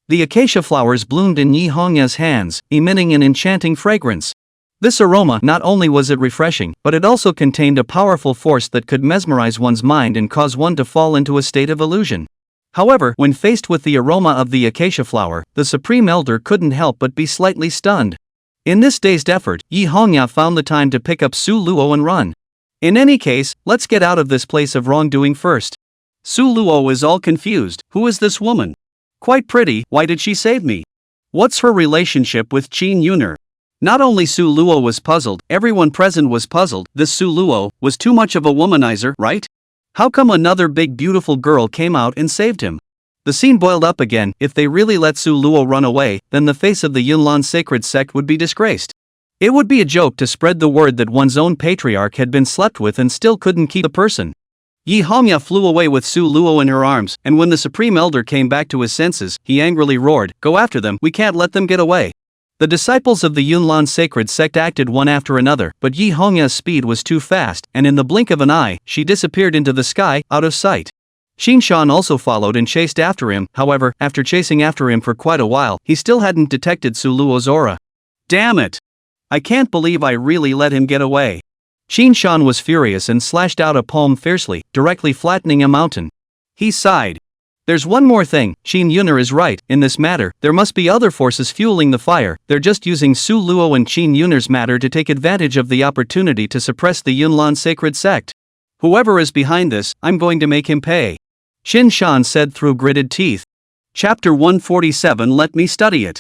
The acacia flowers bloomed in Yi Hongya's hands, emitting an enchanting fragrance. This aroma, not only was it refreshing, but it also contained a powerful force that could mesmerize one's mind and cause one to fall into a state of illusion. However, when faced with the aroma of the acacia flower, the Supreme Elder couldn't help but be slightly stunned. In this dazed effort, Yi Hongya found the time to pick up Su Luo and run. In any case, let's get out of this place of wrongdoing first. Su Luo is all confused. Who is this woman? Quite pretty, why did she save me? What's her relationship with Qin Yun'er? Not only Su Luo was puzzled, everyone present was puzzled. This Su Luo was too much of a womanizer, right? How come another big beautiful girl came out and saved him? The scene boiled up again. If they really let Su Luo run away, then the face of the Yunlan sacred sect would be disgraced. It would be a joke to spread the word that one's own patriarch had been slept with and still couldn't keep a person. Yi Hongya flew away with Su Luo in her arms, and when the Supreme Elder came back to his senses, he angrily roared, "Go after them, we can't let them get away." The disciples of the Yunlan sacred sect acted one after another, but Yi Hongya's speed was too fast, and in the blink of an eye, she disappeared into the sky, out of sight. Xin Shan also followed and chased after him. However, after chasing after him for quite a while, he still hadn't detected Su Luo's aura. Damn it! I can't believe I really let him get away. Xin Shan was furious and slashed out a palm fiercely, directly flattening a mountain. He sighed. There's one more thing, Qin Yun'er is right, in this matter, there must be other forces fueling the fire. They're just using Su Luo and Qin Yun'er's matter to take advantage of the opportunity to suppress the Yunlan sacred sect. Whoever is behind this, I'm going to make him pay. Xin Shan said through gritted teeth. Chapter 147. Let me study it.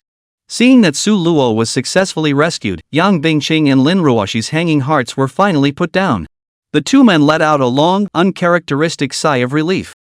Seeing that Su Luo was successfully rescued, Yang Bingqing and Lin Ruoxi's hanging hearts were finally put down. The two men let out a long, uncharacteristic sigh of relief.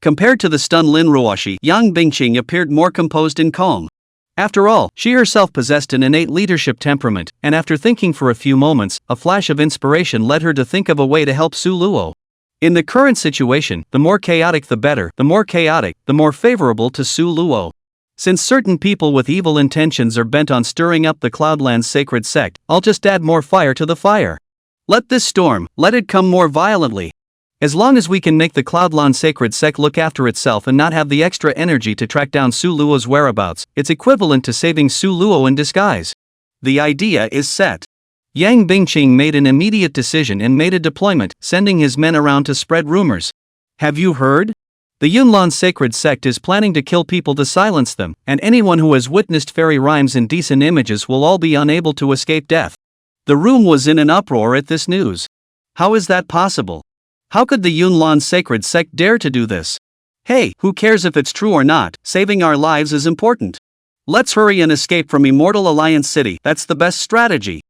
Compared to the stunned Lin Ruoxi, Yang Bingqing appeared more composed and calm. After all, she herself possessed an innate leadership temperament, and after thinking for a few moments, a flash of inspiration led her to think of a way to help Su Luo. In the current situation, the more chaotic the better. The more chaotic, the more favorable to Su Luo. Since certain people with evil intentions are bent on stirring up the Cloudland's sacred sect, I'll just add more fire to the fire. Let this storm, let it come more violently. As long as we can make the Cloudland sacred sect look after itself and not have the extra energy to track down Su Luo's whereabouts, it's equivalent to saving Su Luo in disguise. The idea is set. Yang Bingqing made an immediate decision and made a deployment, sending his men around to spread rumors. Have you heard? The Yunlan sacred sect is planning to kill people to silence them, and anyone who has witnessed fairy rhymes and decent images will all be unable to escape death. The room was in an uproar at this news. How is that possible? How could the Yunlan sacred sect dare to do this? Hey, who cares if it's true or not, saving our lives is important. Let's hurry and escape from Immortal Alliance City, that's the best strategy.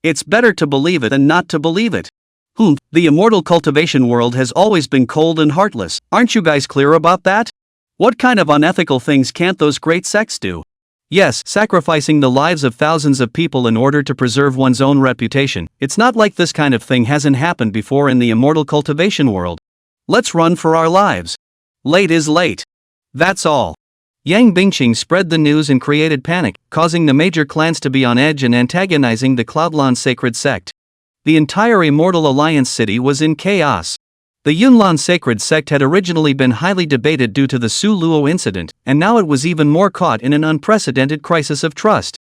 It's better to believe it than not to believe it. The immortal cultivation world has always been cold and heartless, aren't you guys clear about that? What kind of unethical things can't those great sects do? Yes, sacrificing the lives of thousands of people in order to preserve one's own reputation. It's not like this kind of thing hasn't happened before in the immortal cultivation world. Let's run for our lives. Late is late. That's all. Yang Bingqing spread the news and created panic, causing the major clans to be on edge and antagonizing the Cloudland sacred sect. The entire Immortal Alliance city was in chaos. The Yunlan sacred sect had originally been highly debated due to the Su Luo incident, and now it was even more caught in an unprecedented crisis of trust.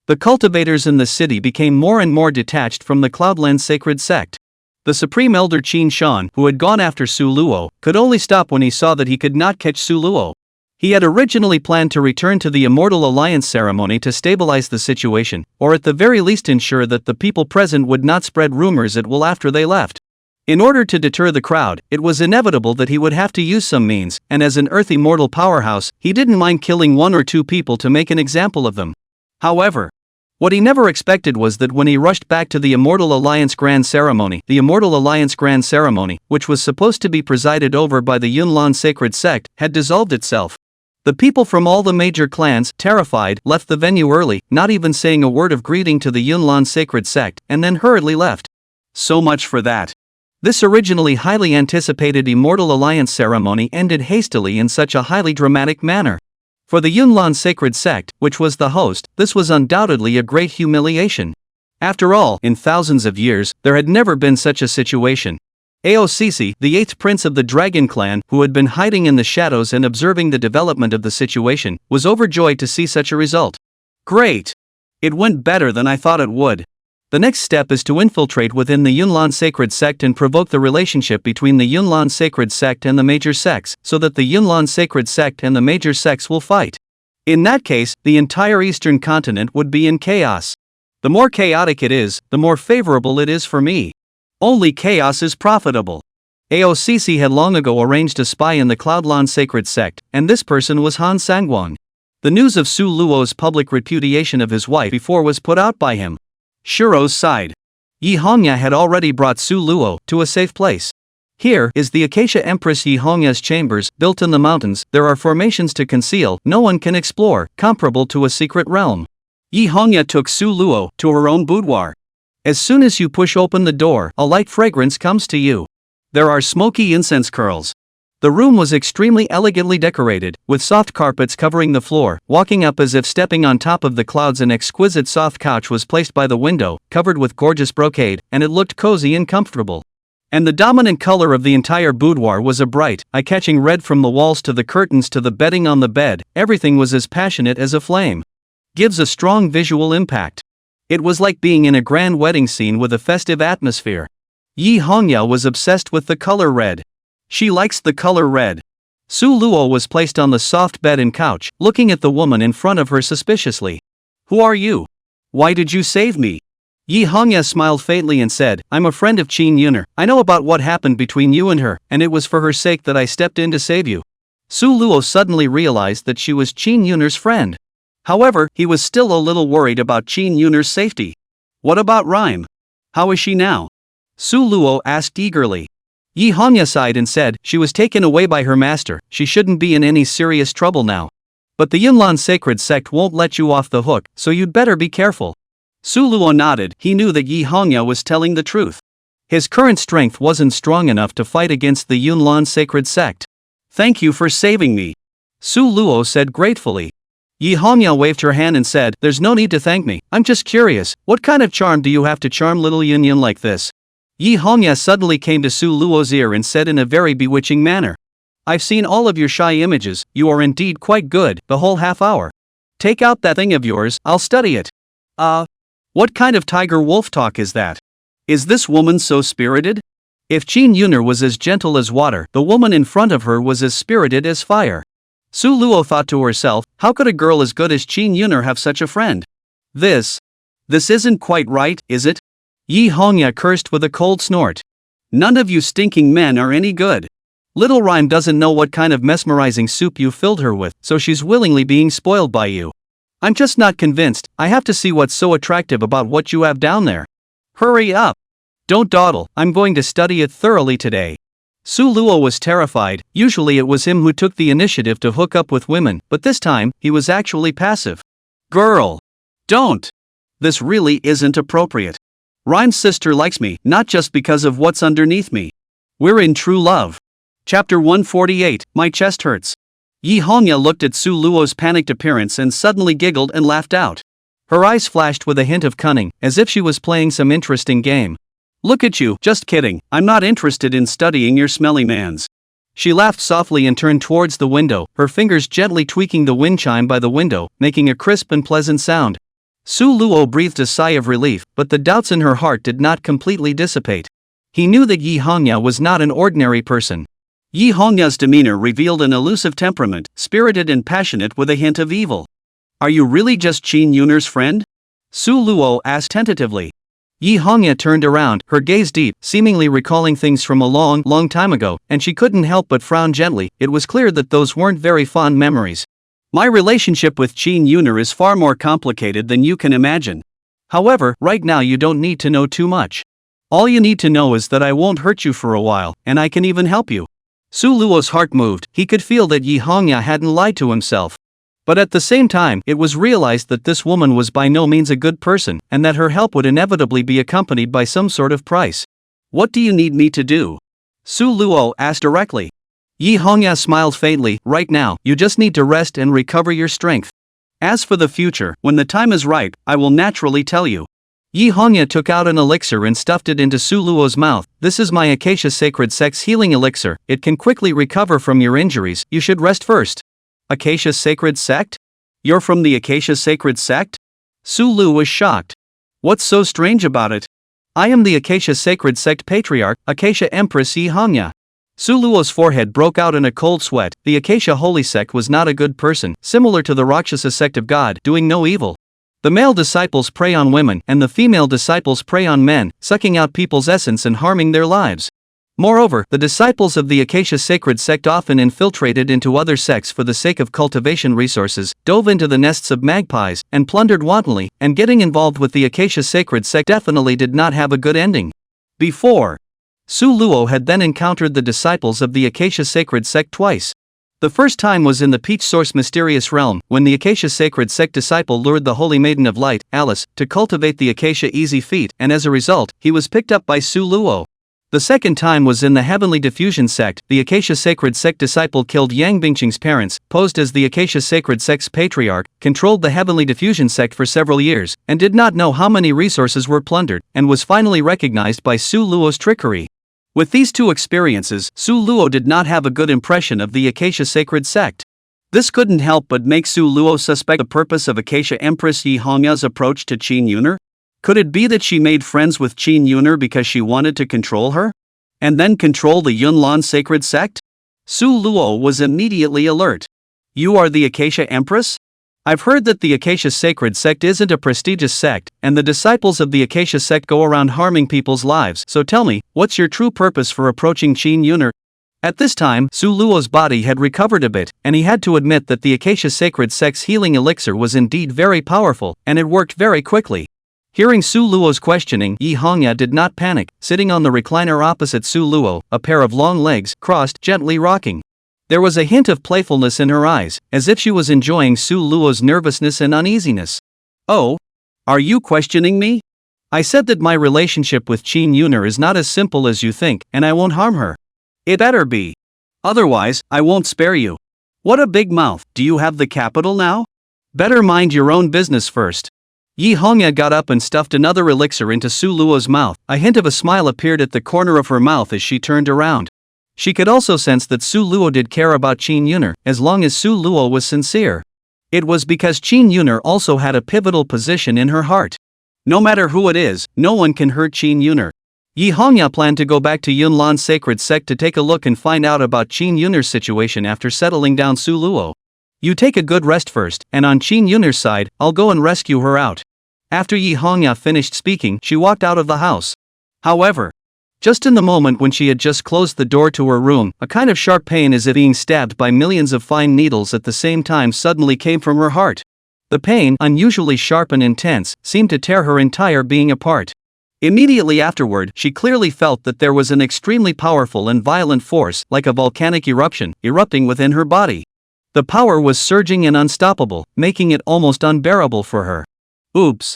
The cultivators in the city became more and more detached from the Cloudland sacred sect. The supreme elder Qin Shan, who had gone after Su Luo, could only stop when he saw that he could not catch Su Luo. He had originally planned to return to the Immortal Alliance ceremony to stabilize the situation, or at the very least ensure that the people present would not spread rumors at will after they left. In order to deter the crowd, it was inevitable that he would have to use some means, and as an Earth Immortal powerhouse, he didn't mind killing 1 or 2 people to make an example of them. However, what he never expected was that when he rushed back to the Immortal Alliance Grand Ceremony, which was supposed to be presided over by the Yunlan Sacred Sect, had dissolved itself. The people from all the major clans, terrified, left the venue early, not even saying a word of greeting to the Yunlan Sacred Sect, and then hurriedly left. So much for that. This originally highly anticipated Immortal Alliance ceremony ended hastily in such a highly dramatic manner. For the Yunlan Sacred Sect, which was the host, this was undoubtedly a great humiliation. After all, in thousands of years, there had never been such a situation. Aocc, the 8th prince of the Dragon Clan, who had been hiding in the shadows and observing the development of the situation, was overjoyed to see such a result. Great! It went better than I thought it would. The next step is to infiltrate within the Yunlan Sacred Sect and provoke the relationship between the Yunlan Sacred Sect and the major sects, so that the Yunlan Sacred Sect and the major sects will fight. In that case, the entire eastern continent would be in chaos. The more chaotic it is, the more favorable it is for me. Only chaos is profitable. Aocc had long ago arranged a spy in the Cloudland Sacred Sect, and this person was Han Sangwang. The news of Su Luo's public repudiation of his wife before was put out by him. Shuro's side. Yi Hongya had already brought Su Luo to a safe place. Here is the Acacia Empress Yi Hongya's chambers, built in the mountains. There are formations to conceal, no one can explore, comparable to a secret realm. Yi Hongya took Su Luo to her own boudoir. As soon as you push open the door, a light fragrance comes to you. There are smoky incense curls. The room was extremely elegantly decorated, with soft carpets covering the floor. Walking up as if stepping on top of the clouds, an exquisite soft couch was placed by the window, covered with gorgeous brocade, and it looked cozy and comfortable. And the dominant color of the entire boudoir was a bright, eye-catching red. From the walls to the curtains to the bedding on the bed, everything was as passionate as a flame. Gives a strong visual impact. It was like being in a grand wedding scene with a festive atmosphere. Yi Hongya was obsessed with the color red. She likes the color red. Su Luo was placed on the soft bed and couch, looking at the woman in front of her suspiciously. Who are you? Why did you save me? Yi Hongya smiled faintly and said, I'm a friend of Qin Yuner. I know about what happened between you and her, and it was for her sake that I stepped in to save you. Su Luo suddenly realized that she was Qin Yuner's friend. However, he was still a little worried about Qin Yuner's safety. What about Rhyme? How is she now? Su Luo asked eagerly. Yi Hongya sighed and said, she was taken away by her master. She shouldn't be in any serious trouble now. But the Yunlan Sacred Sect won't let you off the hook, so you'd better be careful. Su Luo nodded. He knew that Yi Hongya was telling the truth. His current strength wasn't strong enough to fight against the Yunlan Sacred Sect. Thank you for saving me. Su Luo said gratefully. Yi Hongya waved her hand and said, there's no need to thank me. I'm just curious, what kind of charm do you have to charm little Yunyan like this? Yi Hongya suddenly came to Su Luo's ear and said in a very bewitching manner. I've seen all of your shy images. You are indeed quite good, the whole half hour. Take out that thing of yours, I'll study it. What kind of tiger wolf talk is that? Is this woman so spirited? If Qin Yuner was as gentle as water, the woman in front of her was as spirited as fire. Su Luo thought to herself, how could a girl as good as Qin Yuner have such a friend? This isn't quite right, is it? Yi Hongya cursed with a cold snort. None of you stinking men are any good. Little Rhyme doesn't know what kind of mesmerizing soup you filled her with, so she's willingly being spoiled by you. I'm just not convinced. I have to see what's so attractive about what you have down there. Hurry up. Don't dawdle, I'm going to study it thoroughly today. Su Luo was terrified. Usually it was him who took the initiative to hook up with women, but this time, he was actually passive. Girl! Don't! This really isn't appropriate. Rhyme's sister likes me, not just because of what's underneath me. We're in true love. Chapter 148, My Chest Hurts. Yi Hongya looked at Su Luo's panicked appearance and suddenly giggled and laughed out. Her eyes flashed with a hint of cunning, as if she was playing some interesting game. Look at you, just kidding, I'm not interested in studying your smelly mans. She laughed softly and turned towards the window, her fingers gently tweaking the wind chime by the window, making a crisp and pleasant sound. Su Luo breathed a sigh of relief, but the doubts in her heart did not completely dissipate. He knew that Yi Hongya was not an ordinary person. Yi Hongya's demeanor revealed an elusive temperament, spirited and passionate with a hint of evil. Are you really just Qin Yun'er's friend? Su Luo asked tentatively. Yi Hongya turned around, her gaze deep, seemingly recalling things from a long time ago, and she couldn't help but frown gently. It was clear that those weren't very fond memories. My relationship with Qin Yun'er is far more complicated than you can imagine. However, right now you don't need to know too much. All you need to know is that I won't hurt you for a while, and I can even help you. Su Luo's heart moved. He could feel that Yi Hongya hadn't lied to himself. But at the same time, it was realized that this woman was by no means a good person, and that her help would inevitably be accompanied by some sort of price. What do you need me to do? Su Luo asked directly. Yi Hongya smiled faintly. Right now, you just need to rest and recover your strength. As for the future, when the time is right, I will naturally tell you. Yi Hongya took out an elixir and stuffed it into Su Luo's mouth. This is my Acacia Sacred Sect's healing elixir. It can quickly recover from your injuries. You should rest first. Acacia Sacred Sect? You're from the Acacia Sacred Sect? Su Lu was shocked. What's so strange about it? I am the Acacia Sacred Sect Patriarch, Acacia Empress Yi Hongya. Su Luo's forehead broke out in a cold sweat. The Acacia Holy Sect was not a good person, similar to the Rakshasa Sect of God, doing no evil. The male disciples prey on women, and the female disciples prey on men, sucking out people's essence and harming their lives. Moreover, the disciples of the Acacia Sacred Sect often infiltrated into other sects for the sake of cultivation resources, dove into the nests of magpies, and plundered wantonly, and getting involved with the Acacia Sacred Sect definitely did not have a good ending. Before, Su Luo had then encountered the disciples of the Acacia Sacred Sect twice. The first time was in the Peach Source Mysterious Realm, when the Acacia Sacred Sect disciple lured the Holy Maiden of Light, Alice, to cultivate the Acacia Easy Feat, and as a result, he was picked up by Su Luo. The second time was in the Heavenly Diffusion Sect. The Acacia Sacred Sect disciple killed Yang Bingqing's parents, posed as the Acacia Sacred Sect's patriarch, controlled the Heavenly Diffusion Sect for several years, and did not know how many resources were plundered, and was finally recognized by Su Luo's trickery. With these two experiences, Su Luo did not have a good impression of the Acacia Sacred Sect. This couldn't help but make Su Luo suspect the purpose of Acacia Empress Yi Hongya's approach to Qin Yun'er. Could it be that she made friends with Qin Yun'er because she wanted to control her? And then control the Yunlan Sacred Sect? Su Luo was immediately alert. You are the Acacia Empress? I've heard that the Acacia Sacred Sect isn't a prestigious sect, and the disciples of the Acacia Sect go around harming people's lives, so tell me, what's your true purpose for approaching Qin Yun'er? At this time, Su Luo's body had recovered a bit, and he had to admit that the Acacia Sacred Sect's healing elixir was indeed very powerful, and it worked very quickly. Hearing Su Luo's questioning, Yi Hongya did not panic, sitting on the recliner opposite Su Luo, a pair of long legs, crossed, gently rocking. There was a hint of playfulness in her eyes, as if she was enjoying Su Luo's nervousness and uneasiness. Oh? Are you questioning me? I said that my relationship with Qin Yun'er is not as simple as you think, and I won't harm her. It better be. Otherwise, I won't spare you. What a big mouth. Do you have the capital now? Better mind your own business first. Yi Hongya got up and stuffed another elixir into Su Luo's mouth. A hint of a smile appeared at the corner of her mouth as she turned around. She could also sense that Su Luo did care about Qin Yun'er, as long as Su Luo was sincere. It was because Qin Yun'er also had a pivotal position in her heart. No matter who it is, no one can hurt Qin Yun'er. Yi Hongya planned to go back to Yunlan's Sacred Sect to take a look and find out about Qin Yun'er's situation after settling down Su Luo. You take a good rest first, and on Qin Yun'er's side, I'll go and rescue her out. After Yi Hongya finished speaking, she walked out of the house. However, just in the moment when she had just closed the door to her room, a kind of sharp pain as if being stabbed by millions of fine needles at the same time suddenly came from her heart. The pain, unusually sharp and intense, seemed to tear her entire being apart. Immediately afterward, she clearly felt that there was an extremely powerful and violent force, like a volcanic eruption, erupting within her body. The power was surging and unstoppable, making it almost unbearable for her. Oops.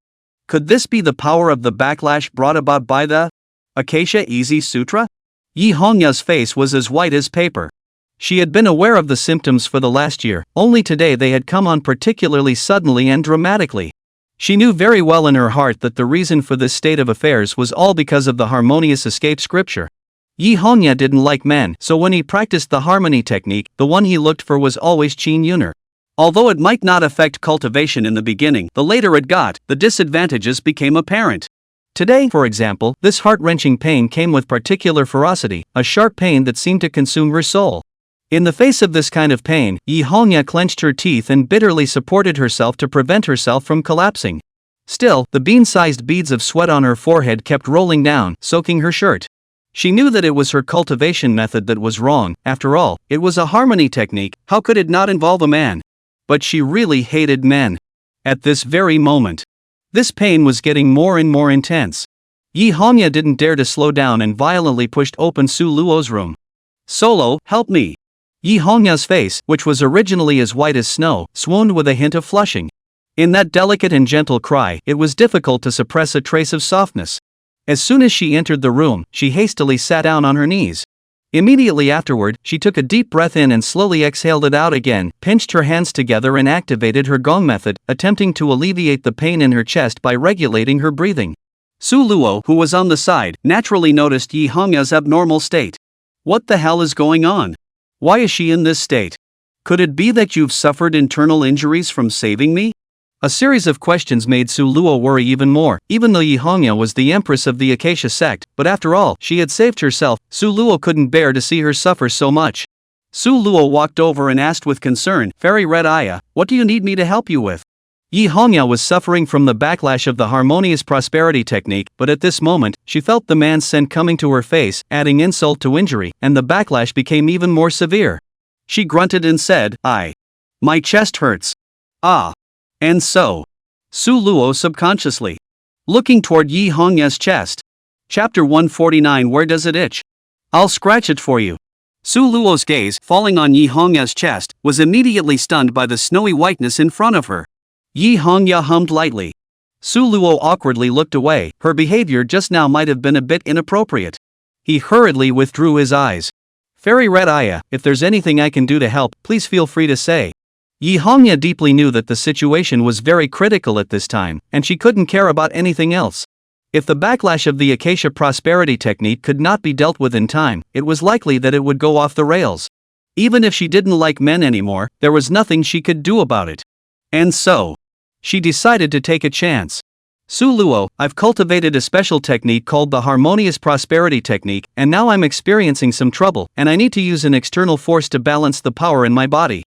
Could this be the power of the backlash brought about by the Acacia Easy Sutra? Yi Hongya's face was as white as paper. She had been aware of the symptoms for the last year, only today they had come on particularly suddenly and dramatically. She knew very well in her heart that the reason for this state of affairs was all because of the harmonious escape scripture. Yi Hongya didn't like men, so when he practiced the harmony technique, the one he looked for was always Qin Yun'er. Although it might not affect cultivation in the beginning, the later it got, the disadvantages became apparent. Today, for example, this heart-wrenching pain came with particular ferocity, a sharp pain that seemed to consume her soul. In the face of this kind of pain, Yi Hongya clenched her teeth and bitterly supported herself to prevent herself from collapsing. Still, the bean-sized beads of sweat on her forehead kept rolling down, soaking her shirt. She knew that it was her cultivation method that was wrong. After all, it was a harmony technique. How could it not involve a man? But she really hated men. At this very moment, this pain was getting more and more intense. Yi Hongya didn't dare to slow down and violently pushed open Su Luo's room. "Solo, help me." Yi Hongya's face, which was originally as white as snow, swooned with a hint of flushing. In that delicate and gentle cry, it was difficult to suppress a trace of softness. As soon as she entered the room, she hastily sat down on her knees. Immediately afterward, she took a deep breath in and slowly exhaled it out again, pinched her hands together and activated her gong method, attempting to alleviate the pain in her chest by regulating her breathing. Su Luo, who was on the side, naturally noticed Yi Hongya's abnormal state. "What the hell is going on? Why is she in this state? Could it be that you've suffered internal injuries from saving me?" A series of questions made Su Luo worry even more, even though Yi Hongya was the empress of the Acacia sect, but after all, she had saved herself. Su Luo couldn't bear to see her suffer so much. Su Luo walked over and asked with concern, "Fairy Red Aya, what do you need me to help you with?" Yi Hongya was suffering from the backlash of the harmonious prosperity technique, but at this moment, she felt the man's scent coming to her face, adding insult to injury, and the backlash became even more severe. She grunted and said, My chest hurts. Ah. And so, Su Luo subconsciously looking toward Yi Hongya's chest. Chapter 149. Where does it itch? I'll scratch it for you. Su Luo's gaze, falling on Yi Hongya's chest, was immediately stunned by the snowy whiteness in front of her. Yi Hongya hummed lightly. Su Luo awkwardly looked away. Her behavior just now might have been a bit inappropriate. He hurriedly withdrew his eyes. "Fairy Red Aya, if there's anything I can do to help, please feel free to say." Yi Hongya deeply knew that the situation was very critical at this time, and she couldn't care about anything else. If the backlash of the Acacia prosperity technique could not be dealt with in time, it was likely that it would go off the rails. Even if she didn't like men anymore, there was nothing she could do about it. And so, she decided to take a chance. "Su Luo, I've cultivated a special technique called the harmonious prosperity technique, and now I'm experiencing some trouble, and I need to use an external force to balance the power in my body.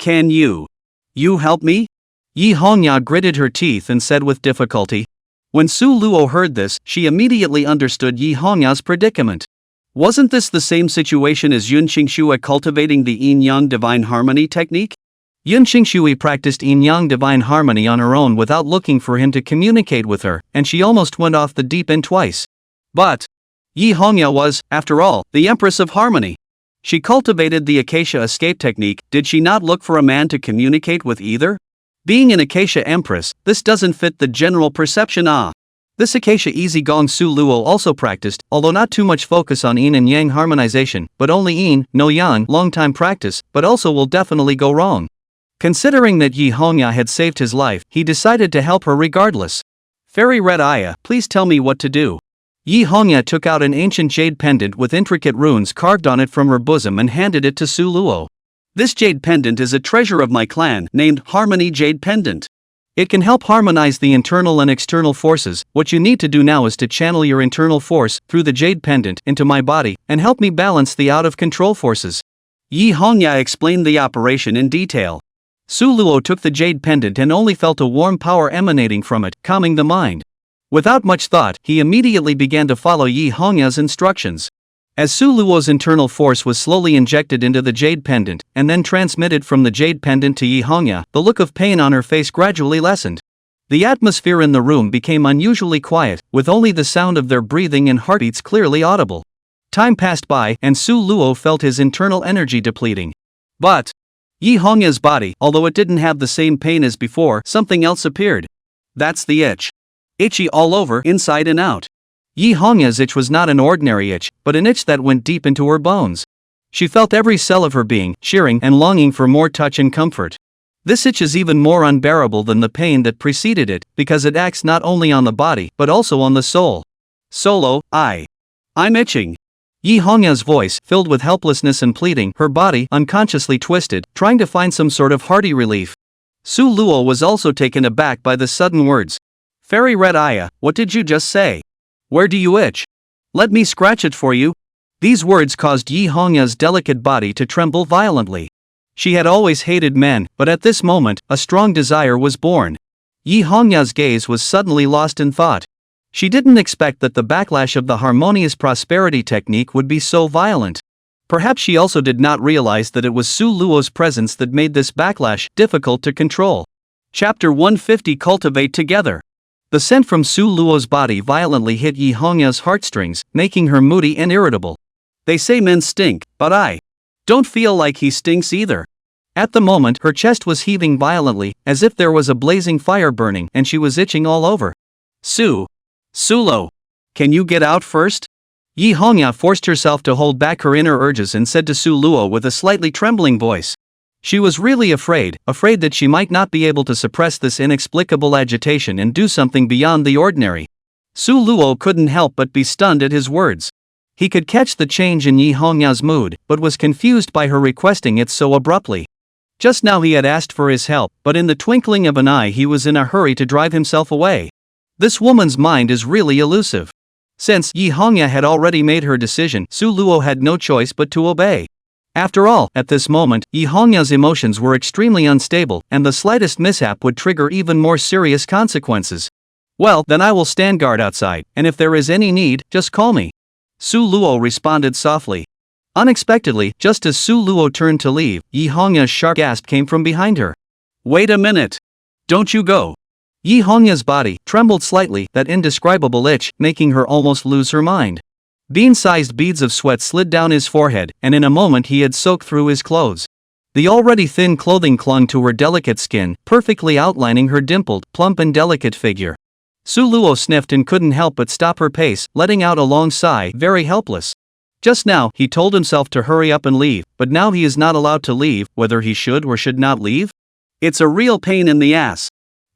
Can you help me?" Yi Hongya gritted her teeth and said with difficulty. When Su Luo heard this, she immediately understood Yi Hongya's predicament. Wasn't this the same situation as Yun Qingshui cultivating the yin-yang divine harmony technique? Yun Qingshui practiced yin-yang divine harmony on her own without looking for him to communicate with her, and she almost went off the deep end twice. But Yi Hongya was, after all, the empress of harmony. She cultivated the Acacia escape technique. Did she not look for a man to communicate with either? Being an Acacia empress, this doesn't fit the general perception. This Acacia easy gong Su Luo also practiced, although not too much focus on yin and yang harmonization, but only yin, no yang, long time practice, but also will definitely go wrong. Considering that Yi Hongya had saved his life, he decided to help her regardless. "Fairy Red Aya, please tell me what to do." Yi Hongya took out an ancient jade pendant with intricate runes carved on it from her bosom and handed it to Su Luo. "This jade pendant is a treasure of my clan, named Harmony Jade Pendant. It can help harmonize the internal and external forces. What you need to do now is to channel your internal force, through the jade pendant, into my body, and help me balance the out-of-control forces." Yi Hongya explained the operation in detail. Su Luo took the jade pendant and only felt a warm power emanating from it, calming the mind. Without much thought, he immediately began to follow Yi Hongya's instructions. As Su Luo's internal force was slowly injected into the jade pendant, and then transmitted from the jade pendant to Yi Hongya, the look of pain on her face gradually lessened. The atmosphere in the room became unusually quiet, with only the sound of their breathing and heartbeats clearly audible. Time passed by, and Su Luo felt his internal energy depleting. But Yi Hongya's body, although it didn't have the same pain as before, something else appeared. That's the itch. Itchy all over, inside and out. Yi Hongya's itch was not an ordinary itch, but an itch that went deep into her bones. She felt every cell of her being, cheering and longing for more touch and comfort. This itch is even more unbearable than the pain that preceded it, because it acts not only on the body, but also on the soul. "Solo, I'm itching. Yi Hongya's voice, filled with helplessness and pleading, her body unconsciously twisted, trying to find some sort of hearty relief. Su Luo was also taken aback by the sudden words. Fairy Red Aya, what did you just say? Where do you itch? Let me scratch it for you. These words caused Yi Hongya's delicate body to tremble violently. She had always hated men, but at this moment, a strong desire was born. Yi Hongya's gaze was suddenly lost in thought. She didn't expect that the backlash of the harmonious prosperity technique would be so violent. Perhaps she also did not realize that it was Su Luo's presence that made this backlash difficult to control. Chapter 150 Cultivate Together. The scent from Su Luo's body violently hit Yi Hongya's heartstrings, making her moody and irritable. They say men stink, but I don't feel like he stinks either. At the moment, her chest was heaving violently, as if there was a blazing fire burning, and she was itching all over. Sulo, can you get out first? Yi Hongya forced herself to hold back her inner urges and said to Su Luo with a slightly trembling voice. She was really afraid that she might not be able to suppress this inexplicable agitation and do something beyond the ordinary. Su Luo couldn't help but be stunned at his words. He could catch the change in Yi Hongya's mood, but was confused by her requesting it so abruptly. Just now he had asked for his help, but in the twinkling of an eye he was in a hurry to drive himself away. This woman's mind is really elusive. Since Yi Hongya had already made her decision, Su Luo had no choice but to obey. After all, at this moment, Yi Hongya's emotions were extremely unstable, and the slightest mishap would trigger even more serious consequences. Well, then I will stand guard outside, and if there is any need, just call me. Su Luo responded softly. Unexpectedly, just as Su Luo turned to leave, Yi Hongya's sharp gasp came from behind her. Wait a minute. Don't you go. Yi Hongya's body trembled slightly, that indescribable itch making her almost lose her mind. Bean-sized beads of sweat slid down his forehead, and in a moment he had soaked through his clothes. The already thin clothing clung to her delicate skin, perfectly outlining her dimpled, plump and delicate figure. Su Luo sniffed and couldn't help but stop her pace, letting out a long sigh, very helpless. Just now, he told himself to hurry up and leave, but now he is not allowed to leave, whether he should or should not leave? It's a real pain in the ass.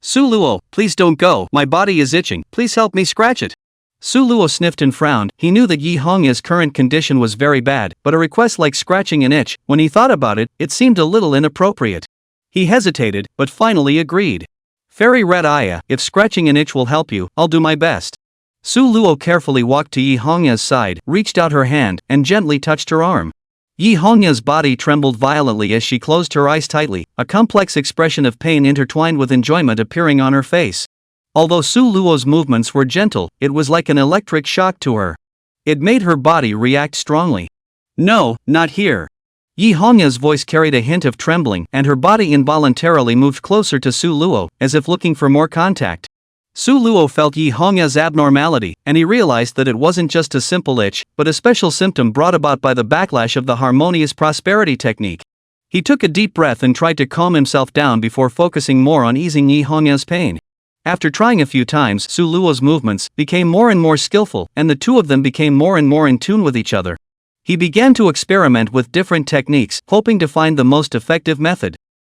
Su Luo, please don't go, my body is itching, please help me scratch it. Su Luo sniffed and frowned. He knew that Yi Hongya's current condition was very bad, but a request like scratching an itch, when he thought about it, it seemed a little inappropriate. He hesitated, but finally agreed. Fairy Red Aya, if scratching an itch will help you, I'll do my best. Su Luo carefully walked to Yi Hongya's side, reached out her hand, and gently touched her arm. Yi Hongya's body trembled violently as she closed her eyes tightly, a complex expression of pain intertwined with enjoyment appearing on her face. Although Su Luo's movements were gentle, it was like an electric shock to her. It made her body react strongly. No, not here. Yi Hongya's voice carried a hint of trembling, and her body involuntarily moved closer to Su Luo, as if looking for more contact. Su Luo felt Yi Hongya's abnormality, and he realized that it wasn't just a simple itch, but a special symptom brought about by the backlash of the harmonious prosperity technique. He took a deep breath and tried to calm himself down before focusing more on easing Yi Hongya's pain. After trying a few times, Su Luo's movements became more and more skillful, and the two of them became more and more in tune with each other. He began to experiment with different techniques, hoping to find the most effective method.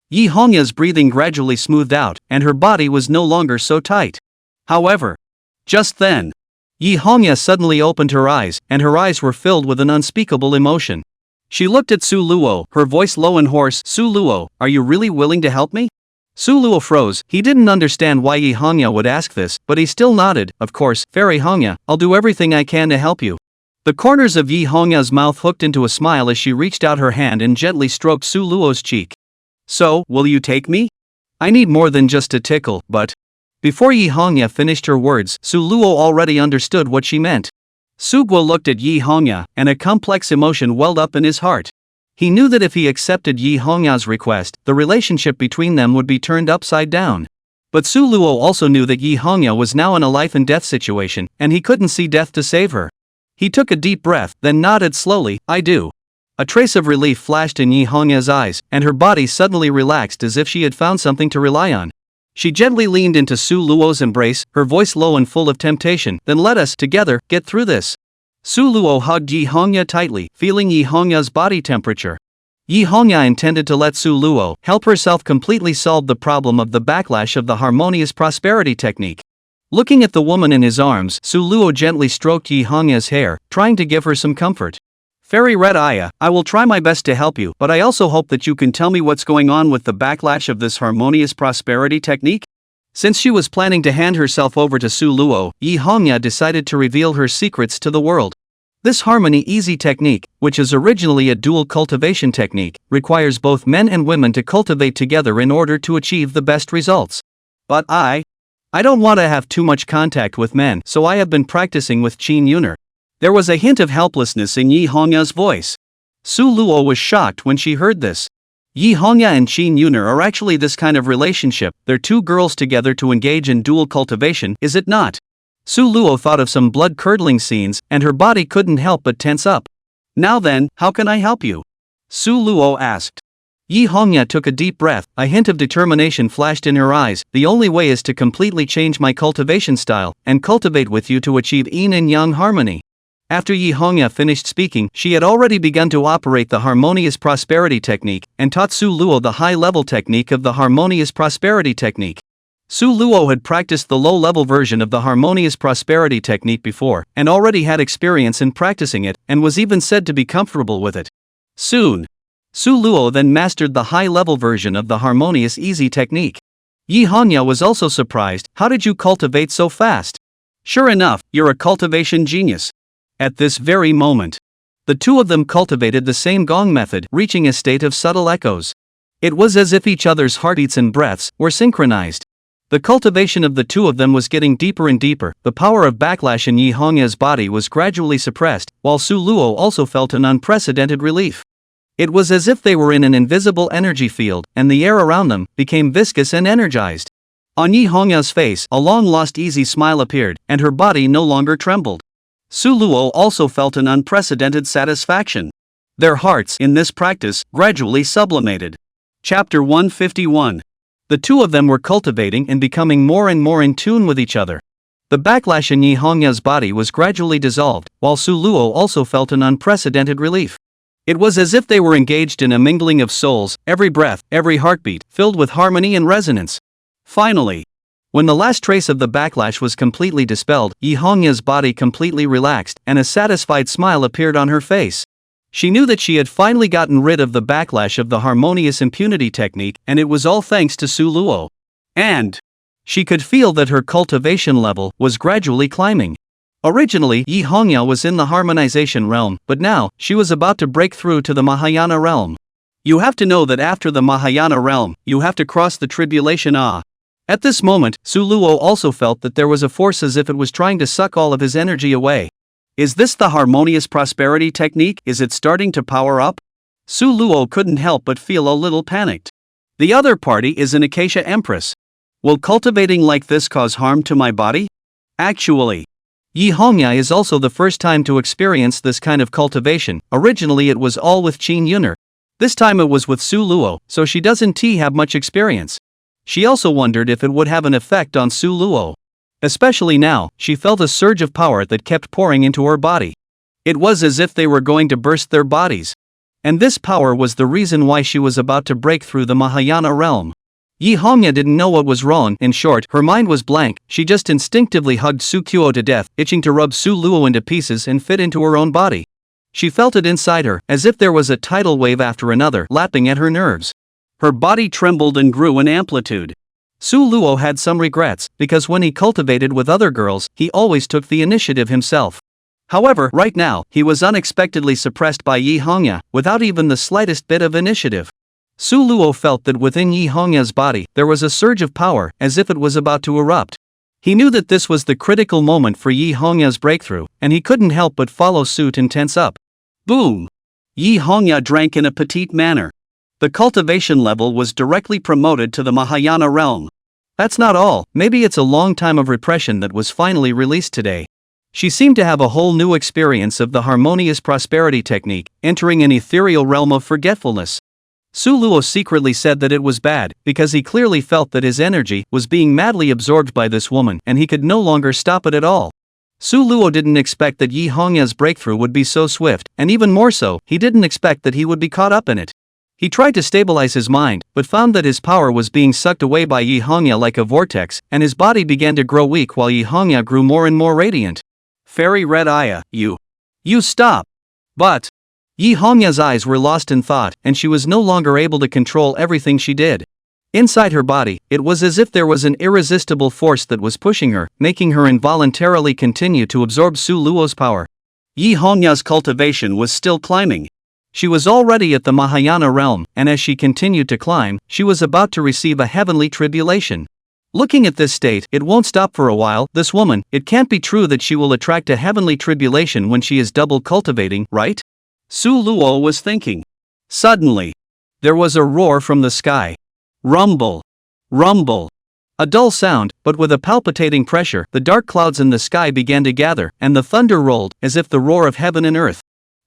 Yi Hongya's breathing gradually smoothed out, and her body was no longer so tight. However, just then, Yi Hongya suddenly opened her eyes, and her eyes were filled with an unspeakable emotion. She looked at Su Luo, her voice low and hoarse. Su Luo, are you really willing to help me? Su Luo froze. He didn't understand why Yi Hongya would ask this, but he still nodded. Of course, Fairy Hongya, I'll do everything I can to help you. The corners of Yi Hongya's mouth hooked into a smile as she reached out her hand and gently stroked Su Luo's cheek. So, will you take me? I need more than just a tickle, but... Before Yi Hongya finished her words, Su Luo already understood what she meant. Su Guo looked at Yi Hongya, and a complex emotion welled up in his heart. He knew that if he accepted Yi Hongya's request, the relationship between them would be turned upside down. But Su Luo also knew that Yi Hongya was now in a life-and-death situation, and he couldn't see death to save her. He took a deep breath, then nodded slowly. I do. A trace of relief flashed in Yi Hongya's eyes, and her body suddenly relaxed as if she had found something to rely on. She gently leaned into Su Luo's embrace, her voice low and full of temptation. Then let us, together, get through this. Su Luo hugged Yi Hongya tightly, feeling Yi Hongya's body temperature. Yi Hongya intended to let Su Luo help herself completely solve the problem of the backlash of the harmonious prosperity technique. Looking at the woman in his arms, Su Luo gently stroked Yi Hongya's hair, trying to give her some comfort. Fairy Red Aya, I will try my best to help you, but I also hope that you can tell me what's going on with the backlash of this harmonious prosperity technique? Since she was planning to hand herself over to Su Luo, Yi Hongya decided to reveal her secrets to the world. This harmony easy technique, which is originally a dual cultivation technique, requires both men and women to cultivate together in order to achieve the best results. But I don't want to have too much contact with men, so I have been practicing with Qin Yuner. There was a hint of helplessness in Yi Hongya's voice. Su Luo was shocked when she heard this. Yi Hongya and Qin Yuner are actually this kind of relationship, they're two girls together to engage in dual cultivation, is it not? Su Luo thought of some blood-curdling scenes, and her body couldn't help but tense up. Now then, how can I help you? Su Luo asked. Yi Hongya took a deep breath, a hint of determination flashed in her eyes. The only way is to completely change my cultivation style, and cultivate with you to achieve yin and yang harmony. After Yi Hongya finished speaking, she had already begun to operate the harmonious prosperity technique, and taught Su Luo the high-level technique of the harmonious prosperity technique. Su Luo had practiced the low-level version of the harmonious prosperity technique before, and already had experience in practicing it, and was even said to be comfortable with it. Soon, Su Luo then mastered the high-level version of the harmonious easy technique. Yi Hongya was also surprised. How did you cultivate so fast? Sure enough, you're a cultivation genius. At this very moment, the two of them cultivated the same gong method, reaching a state of subtle echoes. It was as if each other's heartbeats and breaths were synchronized. The cultivation of the two of them was getting deeper and deeper. The power of backlash in Yi Hongya's body was gradually suppressed, while Su Luo also felt an unprecedented relief. It was as if they were in an invisible energy field, and the air around them became viscous and energized. On Yi Hongya's face, a long-lost easy smile appeared, and her body no longer trembled. Su Luo also felt an unprecedented satisfaction. Their hearts, in this practice, gradually sublimated. Chapter 151. The two of them were cultivating and becoming more and more in tune with each other. The backlash in Yi Hongya's body was gradually dissolved, while Su Luo also felt an unprecedented relief. It was as if they were engaged in a mingling of souls, every breath, every heartbeat, filled with harmony and resonance. Finally, when the last trace of the backlash was completely dispelled, Yi Hongya's body completely relaxed, and a satisfied smile appeared on her face. She knew that she had finally gotten rid of the backlash of the harmonious impunity technique, and it was all thanks to Su Luo. And she could feel that her cultivation level was gradually climbing. Originally, Yi Hongya was in the harmonization realm, but now, she was about to break through to the Mahayana realm. You have to know that after the Mahayana realm, you have to cross the tribulation. At this moment, Su Luo also felt that there was a force as if it was trying to suck all of his energy away. Is this the harmonious prosperity technique? Is it starting to power up? Su Luo couldn't help but feel a little panicked. The other party is an Acacia Empress. Will cultivating like this cause harm to my body? Actually, Yi Hongya is also the first time to experience this kind of cultivation. Originally it was all with Qin Yuner. This time it was with Su Luo, so she doesn't have much experience. She also wondered if it would have an effect on Su Luo. Especially now, she felt a surge of power that kept pouring into her body. It was as if they were going to burst their bodies. And this power was the reason why she was about to break through the Mahayana realm. Yi Hongya didn't know what was wrong. In short, her mind was blank. She just instinctively hugged Su Qiuo to death, itching to rub Su Luo into pieces and fit into her own body. She felt it inside her, as if there was a tidal wave after another, lapping at her nerves. Her body trembled and grew in amplitude. Su Luo had some regrets, because when he cultivated with other girls, he always took the initiative himself. However, right now, he was unexpectedly suppressed by Yi Hongya, without even the slightest bit of initiative. Su Luo felt that within Yi Hongya's body, there was a surge of power, as if it was about to erupt. He knew that this was the critical moment for Yi Hongya's breakthrough, and he couldn't help but follow suit and tense up. Boom! Yi Hongya drank in a petite manner. The cultivation level was directly promoted to the Mahayana realm. That's not all, maybe it's a long time of repression that was finally released today. She seemed to have a whole new experience of the harmonious prosperity technique, entering an ethereal realm of forgetfulness. Su Luo secretly said that it was bad, because he clearly felt that his energy was being madly absorbed by this woman, and he could no longer stop it at all. Su Luo didn't expect that Yi Hongya's breakthrough would be so swift, and even more so, he didn't expect that he would be caught up in it. He tried to stabilize his mind, but found that his power was being sucked away by Yi Hongya like a vortex, and his body began to grow weak while Yi Hongya grew more and more radiant. Fairy Red Aya, you stop! But Yi Hongya's eyes were lost in thought, and she was no longer able to control everything she did. Inside her body, it was as if there was an irresistible force that was pushing her, making her involuntarily continue to absorb Su Luo's power. Yi Hongya's cultivation was still climbing. She was already at the Mahayana realm, and as she continued to climb, she was about to receive a heavenly tribulation. Looking at this state, it won't stop for a while. This woman, it can't be true that she will attract a heavenly tribulation when she is double cultivating, right? Su Luo was thinking. Suddenly, there was a roar from the sky. Rumble. Rumble. A dull sound, but with a palpitating pressure, the dark clouds in the sky began to gather, and the thunder rolled, as if the roar of heaven and earth.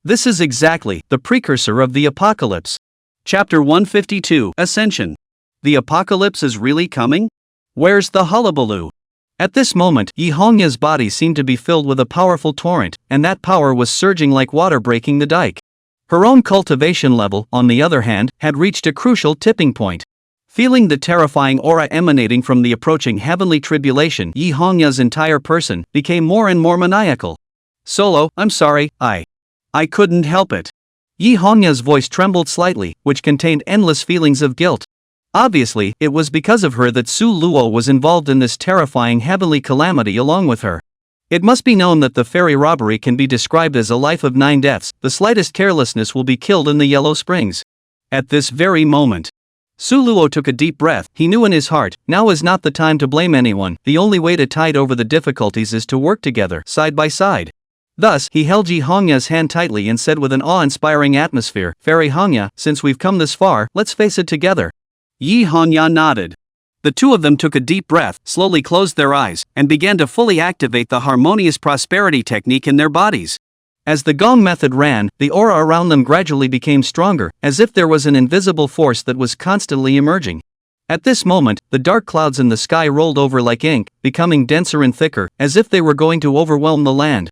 This is exactly the precursor of the apocalypse. Chapter 152, Ascension. The apocalypse is really coming? Where's the hullabaloo? At this moment, Yi Hongya's body seemed to be filled with a powerful torrent, and that power was surging like water breaking the dike. Her own cultivation level, on the other hand, had reached a crucial tipping point. Feeling the terrifying aura emanating from the approaching heavenly tribulation, Yi Hongya's entire person became more and more maniacal. Solo, I'm sorry, I couldn't help it. Yi Hongya's voice trembled slightly, which contained endless feelings of guilt. Obviously, it was because of her that Su Luo was involved in this terrifying heavenly calamity along with her. It must be known that the fairy robbery can be described as a life of 9 deaths. The slightest carelessness will be killed in the Yellow Springs. At this very moment, Su Luo took a deep breath. He knew in his heart, now is not the time to blame anyone. The only way to tide over the difficulties is to work together, side by side. Thus, he held Yi Hongya's hand tightly and said with an awe-inspiring atmosphere, Fairy Hongya, since we've come this far, let's face it together. Yi Hongya nodded. The two of them took a deep breath, slowly closed their eyes, and began to fully activate the harmonious prosperity technique in their bodies. As the gong method ran, the aura around them gradually became stronger, as if there was an invisible force that was constantly emerging. At this moment, the dark clouds in the sky rolled over like ink, becoming denser and thicker, as if they were going to overwhelm the land.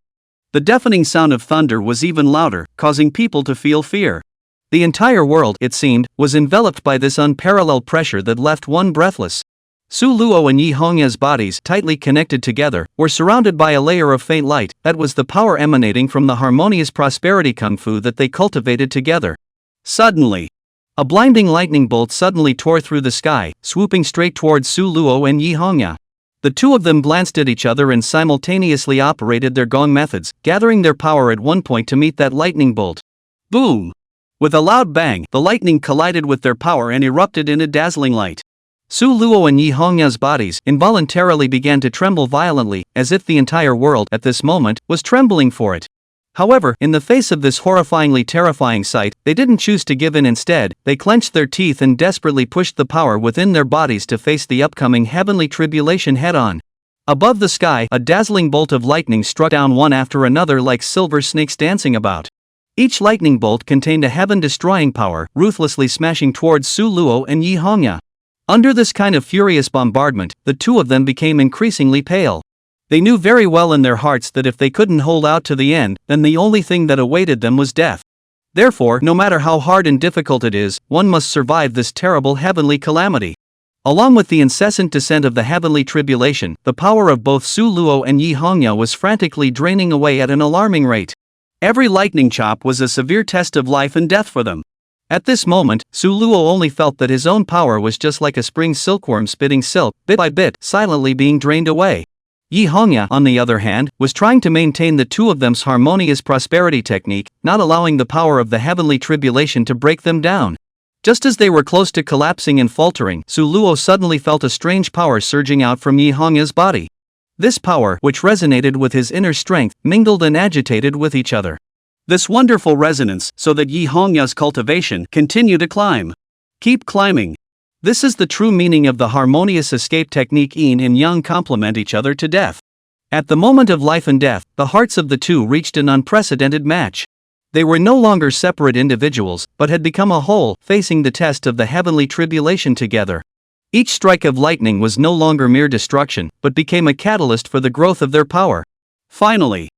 The deafening sound of thunder was even louder, causing people to feel fear. The entire world, it seemed, was enveloped by this unparalleled pressure that left one breathless. Su Luo and Yi Hongya's bodies, tightly connected together, were surrounded by a layer of faint light. That was the power emanating from the harmonious prosperity kung fu that they cultivated together. Suddenly, a blinding lightning bolt suddenly tore through the sky, swooping straight towards Su Luo and Yi Hongya. The two of them glanced at each other and simultaneously operated their gong methods, gathering their power at one point to meet that lightning bolt. Boom! With a loud bang, the lightning collided with their power and erupted in a dazzling light. Su Luo and Yi Hongya's bodies involuntarily began to tremble violently, as if the entire world, at this moment, was trembling for it. However, in the face of this horrifyingly terrifying sight, they didn't choose to give in. Instead, they clenched their teeth and desperately pushed the power within their bodies to face the upcoming heavenly tribulation head-on. Above the sky, a dazzling bolt of lightning struck down one after another like silver snakes dancing about. Each lightning bolt contained a heaven-destroying power, ruthlessly smashing towards Su Luo and Yi Hongya. Under this kind of furious bombardment, the two of them became increasingly pale. They knew very well in their hearts that if they couldn't hold out to the end, then the only thing that awaited them was death. Therefore, no matter how hard and difficult it is, one must survive this terrible heavenly calamity. Along with the incessant descent of the heavenly tribulation, the power of both Su Luo and Yi Hongya was frantically draining away at an alarming rate. Every lightning chop was a severe test of life and death for them. At this moment, Su Luo only felt that his own power was just like a spring silkworm spitting silk, bit by bit, silently being drained away. Yi Hongya, on the other hand, was trying to maintain the two of them's harmonious prosperity technique, not allowing the power of the heavenly tribulation to break them down. Just as they were close to collapsing and faltering, Su Luo suddenly felt a strange power surging out from Yi Hongya's body. This power, which resonated with his inner strength, mingled and agitated with each other. This wonderful resonance, so that Yi Hongya's cultivation continued to climb. Keep climbing. This is the true meaning of the harmonious escape technique. Yin and Yang complement each other to death. At the moment of life and death, the hearts of the two reached an unprecedented match. They were no longer separate individuals, but had become a whole, facing the test of the heavenly tribulation together. Each strike of lightning was no longer mere destruction, but became a catalyst for the growth of their power. Finally,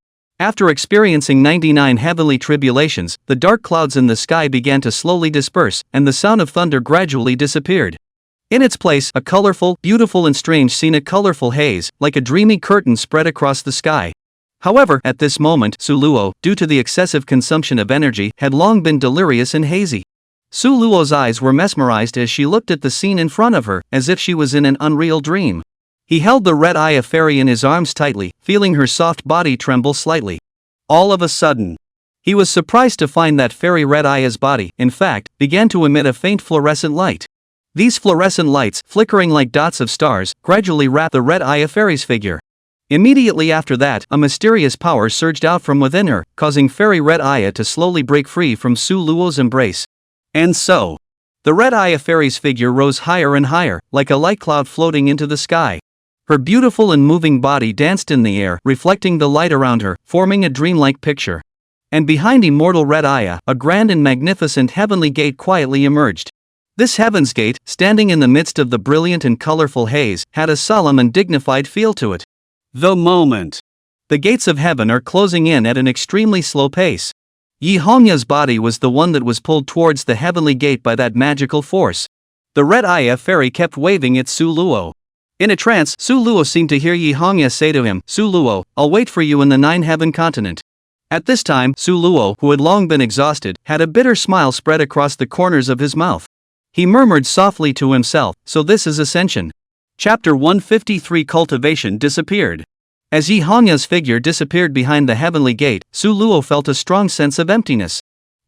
After experiencing 99 heavenly tribulations, the dark clouds in the sky began to slowly disperse, and the sound of thunder gradually disappeared. In its place, a colorful, beautiful and strange scene, a colorful haze, like a dreamy curtain, spread across the sky. However, at this moment, Su Luo, due to the excessive consumption of energy, had long been delirious and hazy. Su Luo's eyes were mesmerized as she looked at the scene in front of her, as if she was in an unreal dream. He held the red-eye fairy in his arms tightly, feeling her soft body tremble slightly. All of a sudden, he was surprised to find that fairy red-eye's body, in fact, began to emit a faint fluorescent light. These fluorescent lights, flickering like dots of stars, gradually wrapped the red-eye fairy's figure. Immediately after that, a mysterious power surged out from within her, causing fairy red-eye to slowly break free from Su Luo's embrace. And so, the red-eye fairy's figure rose higher and higher, like a light cloud floating into the sky. Her beautiful and moving body danced in the air, reflecting the light around her, forming a dreamlike picture. And behind immortal red-eye, a grand and magnificent heavenly gate quietly emerged. This heaven's gate, standing in the midst of the brilliant and colorful haze, had a solemn and dignified feel to it. The moment. The gates of heaven are closing in at an extremely slow pace. Yi Hongya's body was the one that was pulled towards the heavenly gate by that magical force. The red-eye fairy kept waving at Su Luo. In a trance, Su Luo seemed to hear Yi Hongya say to him, "Su Luo, I'll wait for you in the nine-heaven continent." At this time, Su Luo, who had long been exhausted, had a bitter smile spread across the corners of his mouth. He murmured softly to himself, "So this is Ascension." Chapter 153 Cultivation disappeared. As Yi Hongya's figure disappeared behind the heavenly gate, Su Luo felt a strong sense of emptiness.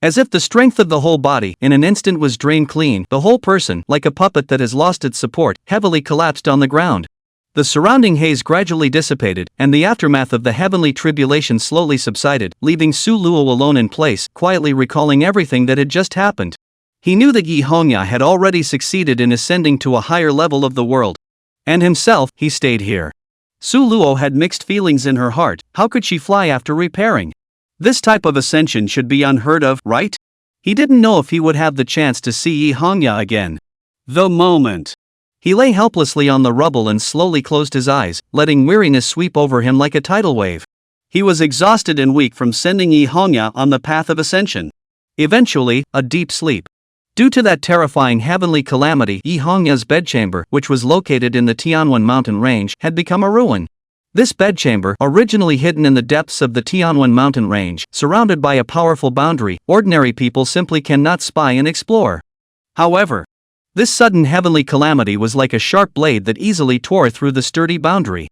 As if the strength of the whole body in an instant was drained clean, the whole person, like a puppet that has lost its support, heavily collapsed on the ground. The surrounding haze gradually dissipated, and the aftermath of the heavenly tribulation slowly subsided, leaving Su Luo alone in place, quietly recalling everything that had just happened. He knew that Yi Hongya had already succeeded in ascending to a higher level of the world. And himself, he stayed here. Su Luo had mixed feelings in her heart. How could she fly after repairing? This type of ascension should be unheard of, right? He didn't know if he would have the chance to see Yi Hongya again. The moment. He lay helplessly on the rubble and slowly closed his eyes, letting weariness sweep over him like a tidal wave. He was exhausted and weak from sending Yi Hongya on the path of ascension. Eventually, a deep sleep. Due to that terrifying heavenly calamity, Yi Hongya's bedchamber, which was located in the Tianwen mountain range, had become a ruin. This bedchamber, originally hidden in the depths of the Tianwen mountain range, surrounded by a powerful boundary, ordinary people simply cannot spy and explore. However, this sudden heavenly calamity was like a sharp blade that easily tore through the sturdy boundary.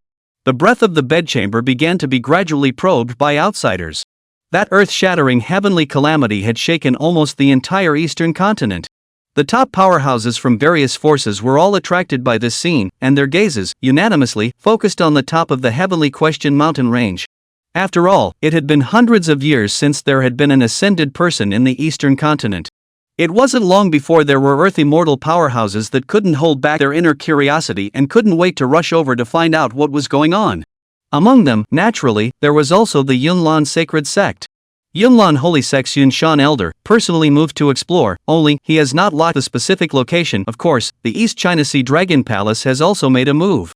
The breadth of the bedchamber began to be gradually probed by outsiders. That earth-shattering heavenly calamity had shaken almost the entire eastern continent. The top powerhouses from various forces were all attracted by this scene, and their gazes, unanimously, focused on the top of the heavenly question mountain range. After all, it had been hundreds of years since there had been an ascended person in the eastern continent. It wasn't long before there were Earth immortal powerhouses that couldn't hold back their inner curiosity and couldn't wait to rush over to find out what was going on. Among them, naturally, there was also the Yunlan sacred sect. Yunlan Holy Sect's Yunshan Elder personally moved to explore, only he has not locked the specific location. Of course, the East China Sea Dragon Palace has also made a move.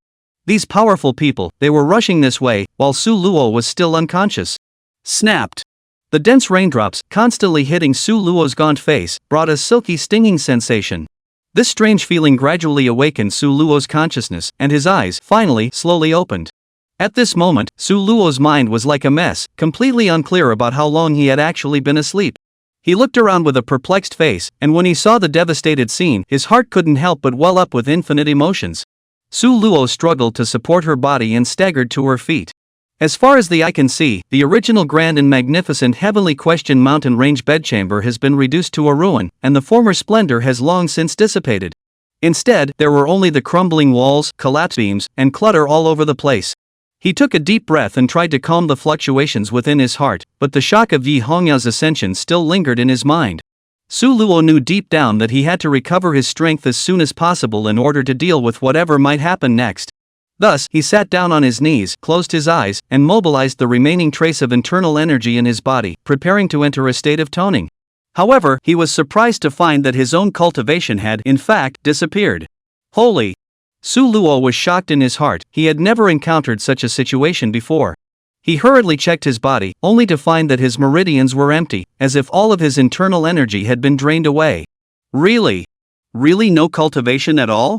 These powerful people, they were rushing this way, while Su Luo was still unconscious. Snapped. The dense raindrops, constantly hitting Su Luo's gaunt face, brought a silky stinging sensation. This strange feeling gradually awakened Su Luo's consciousness, and his eyes, finally, slowly opened. At this moment, Su Luo's mind was like a mess, completely unclear about how long he had actually been asleep. He looked around with a perplexed face, and when he saw the devastated scene, his heart couldn't help but well up with infinite emotions. Su Luo struggled to support her body and staggered to her feet. As far as the eye can see, the original grand and magnificent heavenly question mountain range bedchamber has been reduced to a ruin, and the former splendor has long since dissipated. Instead, there were only the crumbling walls, collapsed beams, and clutter all over the place. He took a deep breath and tried to calm the fluctuations within his heart, but the shock of Yi Hongya's ascension still lingered in his mind. Su Luo knew deep down that he had to recover his strength as soon as possible in order to deal with whatever might happen next. Thus, he sat down on his knees, closed his eyes, and mobilized the remaining trace of internal energy in his body, preparing to enter a state of toning. However, he was surprised to find that his own cultivation had, in fact, disappeared. Holy! Su Luo was shocked in his heart. He had never encountered such a situation before. He hurriedly checked his body, only to find that his meridians were empty, as if all of his internal energy had been drained away. Really? Really no cultivation at all?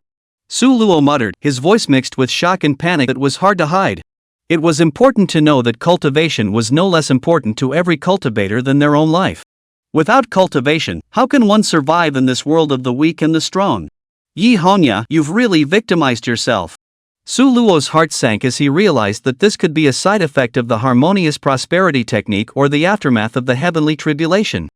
Su Luo muttered, his voice mixed with shock and panic that was hard to hide. It was important to know that cultivation was no less important to every cultivator than their own life. Without cultivation, how can one survive in this world of the weak and the strong? Yi Honya, you've really victimized yourself. Su Luo's heart sank as he realized that this could be a side effect of the harmonious prosperity technique or the aftermath of the heavenly tribulation.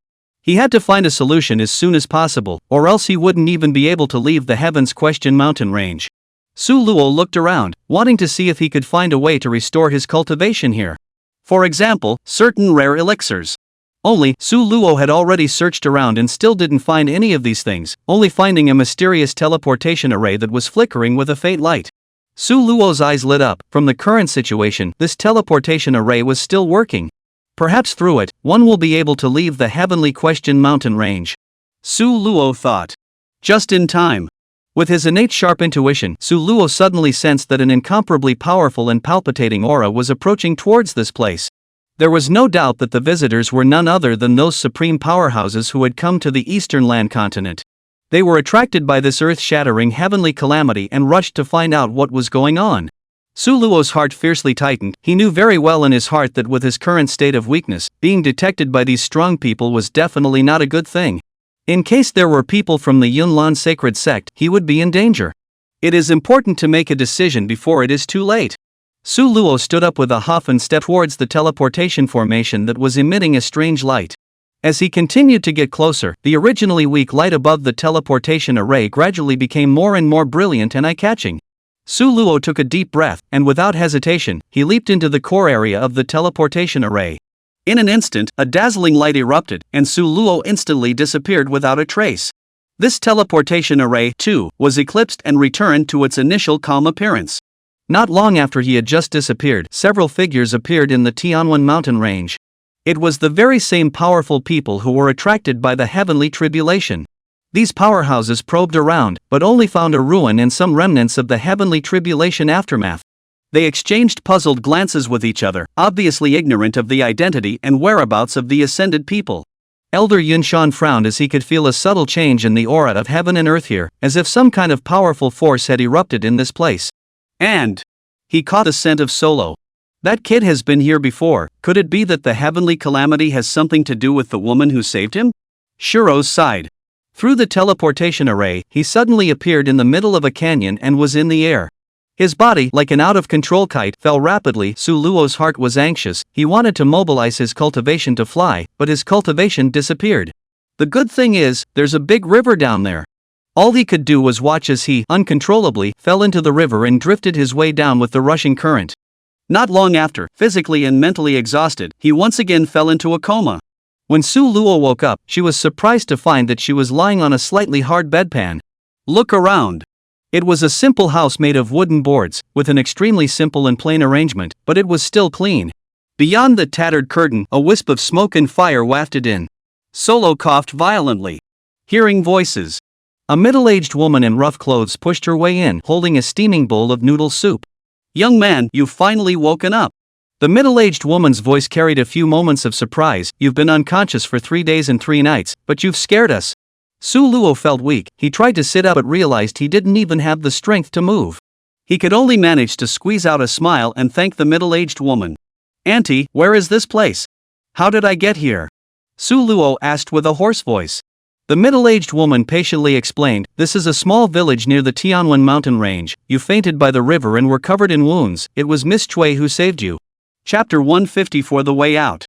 He had to find a solution as soon as possible, or else he wouldn't even be able to leave the Heaven's Question mountain range. Su Luo looked around, wanting to see if he could find a way to restore his cultivation here. For example, certain rare elixirs. Only, Su Luo had already searched around and still didn't find any of these things, only finding a mysterious teleportation array that was flickering with a faint light. Su Luo's eyes lit up. From the current situation, this teleportation array was still working. Perhaps through it, one will be able to leave the Heavenly Question mountain range. Su Luo thought. Just in time. With his innate sharp intuition, Su Luo suddenly sensed that an incomparably powerful and palpitating aura was approaching towards this place. There was no doubt that the visitors were none other than those supreme powerhouses who had come to the eastern land continent. They were attracted by this earth-shattering heavenly calamity and rushed to find out what was going on. Su Luo's heart fiercely tightened. He knew very well in his heart that with his current state of weakness, being detected by these strong people was definitely not a good thing. In case there were people from the Yunlan sacred sect, he would be in danger. It is important to make a decision before it is too late. Su Luo stood up with a huff and stepped towards the teleportation formation that was emitting a strange light. As he continued to get closer, the originally weak light above the teleportation array gradually became more and more brilliant and eye-catching. Su Luo took a deep breath, and without hesitation, he leaped into the core area of the teleportation array. In an instant, a dazzling light erupted, and Su Luo instantly disappeared without a trace. This teleportation array, too, was eclipsed and returned to its initial calm appearance. Not long after he had just disappeared, several figures appeared in the Tianwen mountain range. It was the very same powerful people who were attracted by the heavenly tribulation. These powerhouses probed around, but only found a ruin and some remnants of the heavenly tribulation aftermath. They exchanged puzzled glances with each other, obviously ignorant of the identity and whereabouts of the ascended people. Elder Yunshan frowned as he could feel a subtle change in the aura of heaven and earth here, as if some kind of powerful force had erupted in this place. And he caught the scent of Solo. That kid has been here before. Could it be that the heavenly calamity has something to do with the woman who saved him? Shuro sighed. Through the teleportation array, he suddenly appeared in the middle of a canyon and was in the air. His body, like an out-of-control kite, fell rapidly. Su Luo's heart was anxious. He wanted to mobilize his cultivation to fly, but his cultivation disappeared. The good thing is, there's a big river down there. All he could do was watch as he, uncontrollably, fell into the river and drifted his way down with the rushing current. Not long after, physically and mentally exhausted, he once again fell into a coma. When Su Luo woke up, she was surprised to find that she was lying on a slightly hard bedpan. Look around. It was a simple house made of wooden boards, with an extremely simple and plain arrangement, but it was still clean. Beyond the tattered curtain, a wisp of smoke and fire wafted in. Solo coughed violently. Hearing voices. A middle-aged woman in rough clothes pushed her way in, holding a steaming bowl of noodle soup. Young man, you've finally woken up. The middle-aged woman's voice carried a few moments of surprise. You've been unconscious for 3 days and 3 nights, but you've scared us. Su Luo felt weak. He tried to sit up but realized he didn't even have the strength to move. He could only manage to squeeze out a smile and thank the middle-aged woman. Auntie, where is this place? How did I get here? Su Luo asked with a hoarse voice. The middle-aged woman patiently explained, this is a small village near the Tianwen mountain range. You fainted by the river and were covered in wounds. It was Miss Cui who saved you. Chapter 154 The Way Out.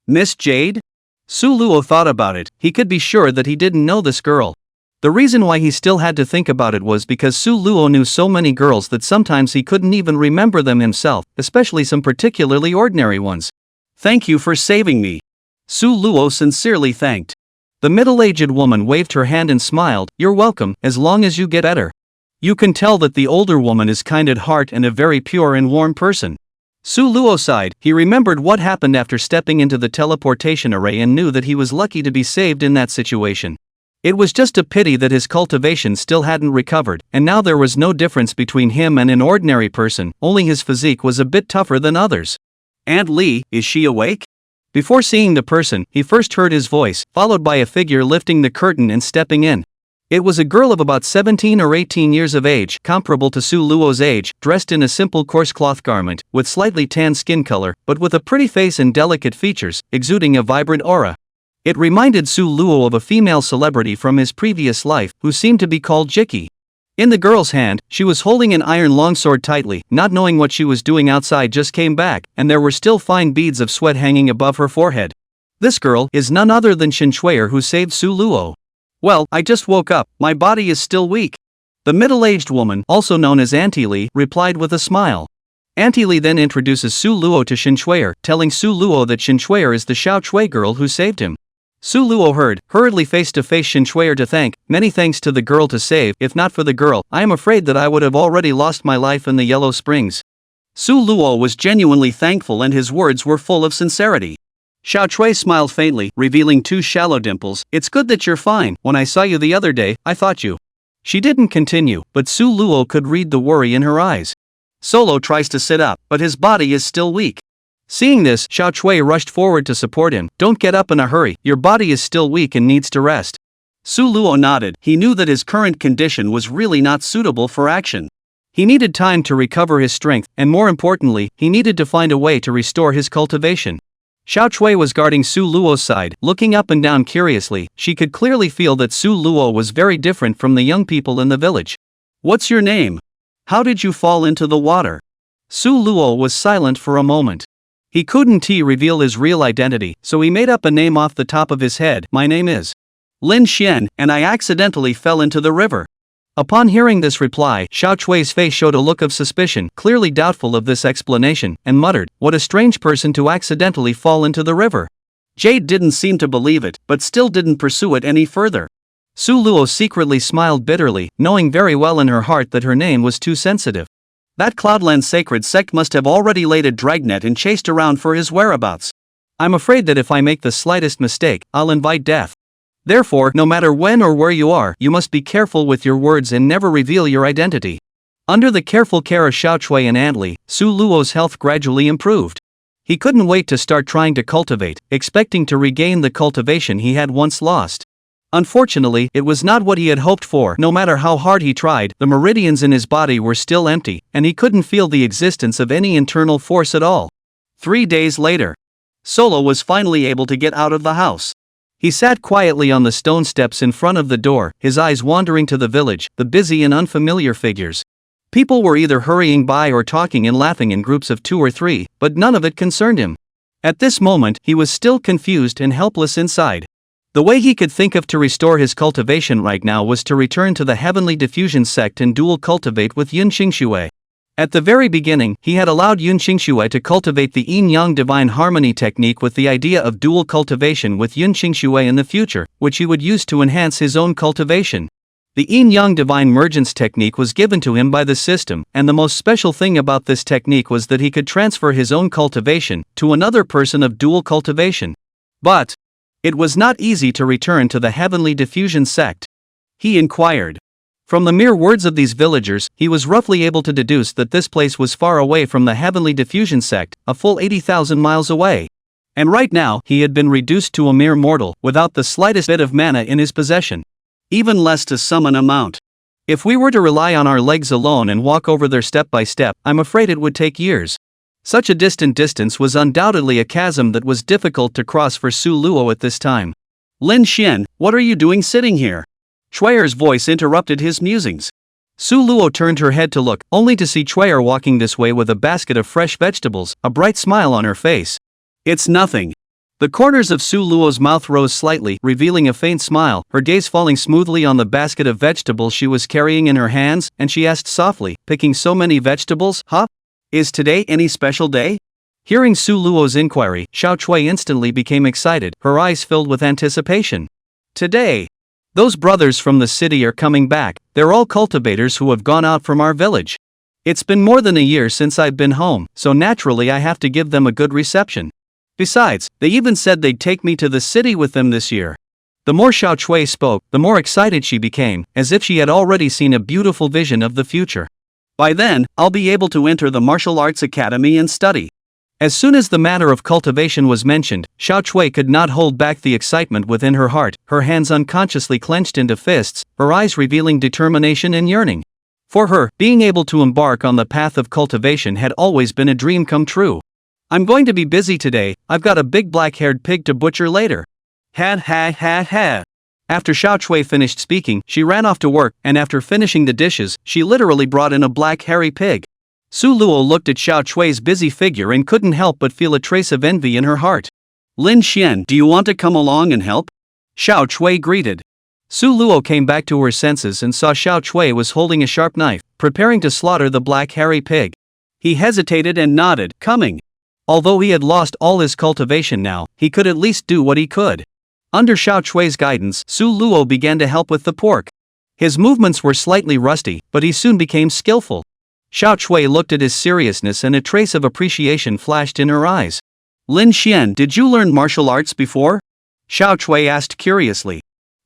Miss Jade? Su Luo thought about it. He could be sure that he didn't know this girl. The reason why he still had to think about it was because Su Luo knew so many girls that sometimes he couldn't even remember them himself, especially some particularly ordinary ones. Thank you for saving me. Su Luo sincerely thanked. The middle-aged woman waved her hand and smiled. You're welcome, as long as you get better. You can tell that the older woman is kind at heart and a very pure and warm person. Su Luo sighed. He remembered what happened after stepping into the teleportation array and knew that he was lucky to be saved in that situation. It was just a pity that his cultivation still hadn't recovered, and now there was no difference between him and an ordinary person, only his physique was a bit tougher than others. Aunt Li, is she awake? Before seeing the person, he first heard his voice, followed by a figure lifting the curtain and stepping in. It was a girl of about 17 or 18 years of age, comparable to Su Luo's age, dressed in a simple coarse cloth garment, with slightly tan skin color, but with a pretty face and delicate features, exuding a vibrant aura. It reminded Su Luo of a female celebrity from his previous life, who seemed to be called Jiki. In the girl's hand, she was holding an iron longsword tightly, not knowing what she was doing outside just came back, and there were still fine beads of sweat hanging above her forehead. This girl is none other than Shen Shui'er, who saved Su Luo. Well, I just woke up, my body is still weak. The middle-aged woman, also known as Auntie Li, replied with a smile. Auntie Li then introduces Su Luo to Shen Shui'er, telling Su Luo that Shen Shui'er is the Xiao Chui girl who saved him. Su Luo hurriedly face-to-face Shen Shui'er to thank, many thanks to the girl to save, if not for the girl, I am afraid that I would have already lost my life in the Yellow Springs. Su Luo was genuinely thankful and his words were full of sincerity. Xiao Chui smiled faintly, revealing 2 shallow dimples. It's good that you're fine, when I saw you the other day, I thought you. She didn't continue, but Su Luo could read the worry in her eyes. Solo tries to sit up, but his body is still weak. Seeing this, Xiao Chui rushed forward to support him. Don't get up in a hurry, your body is still weak and needs to rest. Su Luo nodded, he knew that his current condition was really not suitable for action. He needed time to recover his strength, and more importantly, he needed to find a way to restore his cultivation. Xiao Chui was guarding Su Luo's side, looking up and down curiously. She could clearly feel that Su Luo was very different from the young people in the village. What's your name? How did you fall into the water? Su Luo was silent for a moment. He couldn't reveal his real identity, so he made up a name off the top of his head. My name is Li Qian, and I accidentally fell into the river. Upon hearing this reply, Xiao Chui's face showed a look of suspicion, clearly doubtful of this explanation, and muttered, what a strange person to accidentally fall into the river. Jade didn't seem to believe it, but still didn't pursue it any further. Su Luo secretly smiled bitterly, knowing very well in her heart that her name was too sensitive. That Cloudland sacred sect must have already laid a dragnet and chased around for his whereabouts. I'm afraid that if I make the slightest mistake, I'll invite death. Therefore, no matter when or where you are, you must be careful with your words and never reveal your identity. Under the careful care of Xiao Chui and Aunt Li, Su Luo's health gradually improved. He couldn't wait to start trying to cultivate, expecting to regain the cultivation he had once lost. Unfortunately, it was not what he had hoped for. No matter how hard he tried, the meridians in his body were still empty, and he couldn't feel the existence of any internal force at all. 3 days later, Solo was finally able to get out of the house. He sat quietly on the stone steps in front of the door, his eyes wandering to the village, the busy and unfamiliar figures. People were either hurrying by or talking and laughing in groups of 2 or 3, but none of it concerned him. At this moment, he was still confused and helpless inside. The way he could think of to restore his cultivation right now was to return to the Heavenly Diffusion Sect and dual cultivate with Yun Qingshui. At the very beginning, he had allowed Yun Qingshui to cultivate the Yin-Yang Divine Harmony technique with the idea of dual cultivation with Yun Qingshui in the future, which he would use to enhance his own cultivation. The Yin-Yang Divine Mergence technique was given to him by the system, and the most special thing about this technique was that he could transfer his own cultivation to another person of dual cultivation. But it was not easy to return to the Heavenly Diffusion Sect. He inquired. From the mere words of these villagers, he was roughly able to deduce that this place was far away from the Heavenly Diffusion Sect, a full 80,000 miles away. And right now, he had been reduced to a mere mortal, without the slightest bit of mana in his possession. Even less to summon a mount. If we were to rely on our legs alone and walk over there step by step, I'm afraid it would take years. Such a distant distance was undoubtedly a chasm that was difficult to cross for Su Luo at this time. Li Qian, what are you doing sitting here? Shui'er's voice interrupted his musings. Su Luo turned her head to look, only to see Shui'er walking this way with a basket of fresh vegetables, a bright smile on her face. It's nothing. The corners of Su Luo's mouth rose slightly, revealing a faint smile, her gaze falling smoothly on the basket of vegetables she was carrying in her hands, and she asked softly, picking so many vegetables, huh? Is today any special day? Hearing Su Luo's inquiry, Xiao Chui instantly became excited, her eyes filled with anticipation. Today. Those brothers from the city are coming back, they're all cultivators who have gone out from our village. It's been more than a year since I've been home, so naturally I have to give them a good reception. Besides, they even said they'd take me to the city with them this year. The more Xiao Chui spoke, the more excited she became, as if she had already seen a beautiful vision of the future. By then, I'll be able to enter the martial arts academy and study. As soon as the matter of cultivation was mentioned, Xiao Chui could not hold back the excitement within her heart, her hands unconsciously clenched into fists, her eyes revealing determination and yearning. For her, being able to embark on the path of cultivation had always been a dream come true. I'm going to be busy today, I've got a big black-haired pig to butcher later. Ha ha ha ha. After Xiao Chui finished speaking, she ran off to work, and after finishing the dishes, she literally brought in a black hairy pig. Su Luo looked at Xiao Chui's busy figure and couldn't help but feel a trace of envy in her heart. Lin Qian, do you want to come along and help? Xiao Chui greeted. Su Luo came back to her senses and saw Xiao Chui was holding a sharp knife, preparing to slaughter the black hairy pig. He hesitated and nodded, coming. Although he had lost all his cultivation now, he could at least do what he could. Under Xiao Chui's guidance, Su Luo began to help with the pork. His movements were slightly rusty, but he soon became skillful. Xiao Chui looked at his seriousness and a trace of appreciation flashed in her eyes. Lin Qian, did you learn martial arts before? Xiao Chui asked curiously.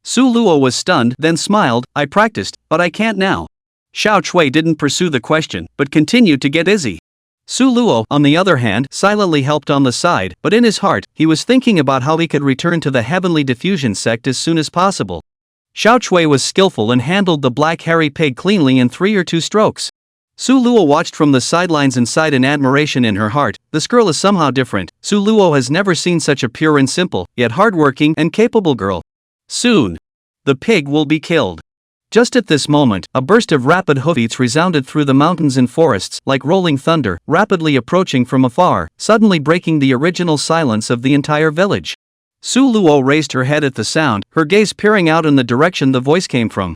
Su Luo was stunned, then smiled, I practiced, but I can't now. Xiao Chui didn't pursue the question, but continued to get busy. Su Luo, on the other hand, silently helped on the side, but in his heart, he was thinking about how he could return to the Heavenly Diffusion sect as soon as possible. Xiao Chui was skillful and handled the black hairy pig cleanly in 3 or 2 strokes. Su Luo watched from the sidelines and sighed in admiration in her heart. This girl is somehow different. Su Luo has never seen such a pure and simple, yet hardworking and capable girl. Soon, the pig will be killed. Just at this moment, a burst of rapid hoofbeats resounded through the mountains and forests like rolling thunder, rapidly approaching from afar, suddenly breaking the original silence of the entire village. Su Luo raised her head at the sound, her gaze peering out in the direction the voice came from.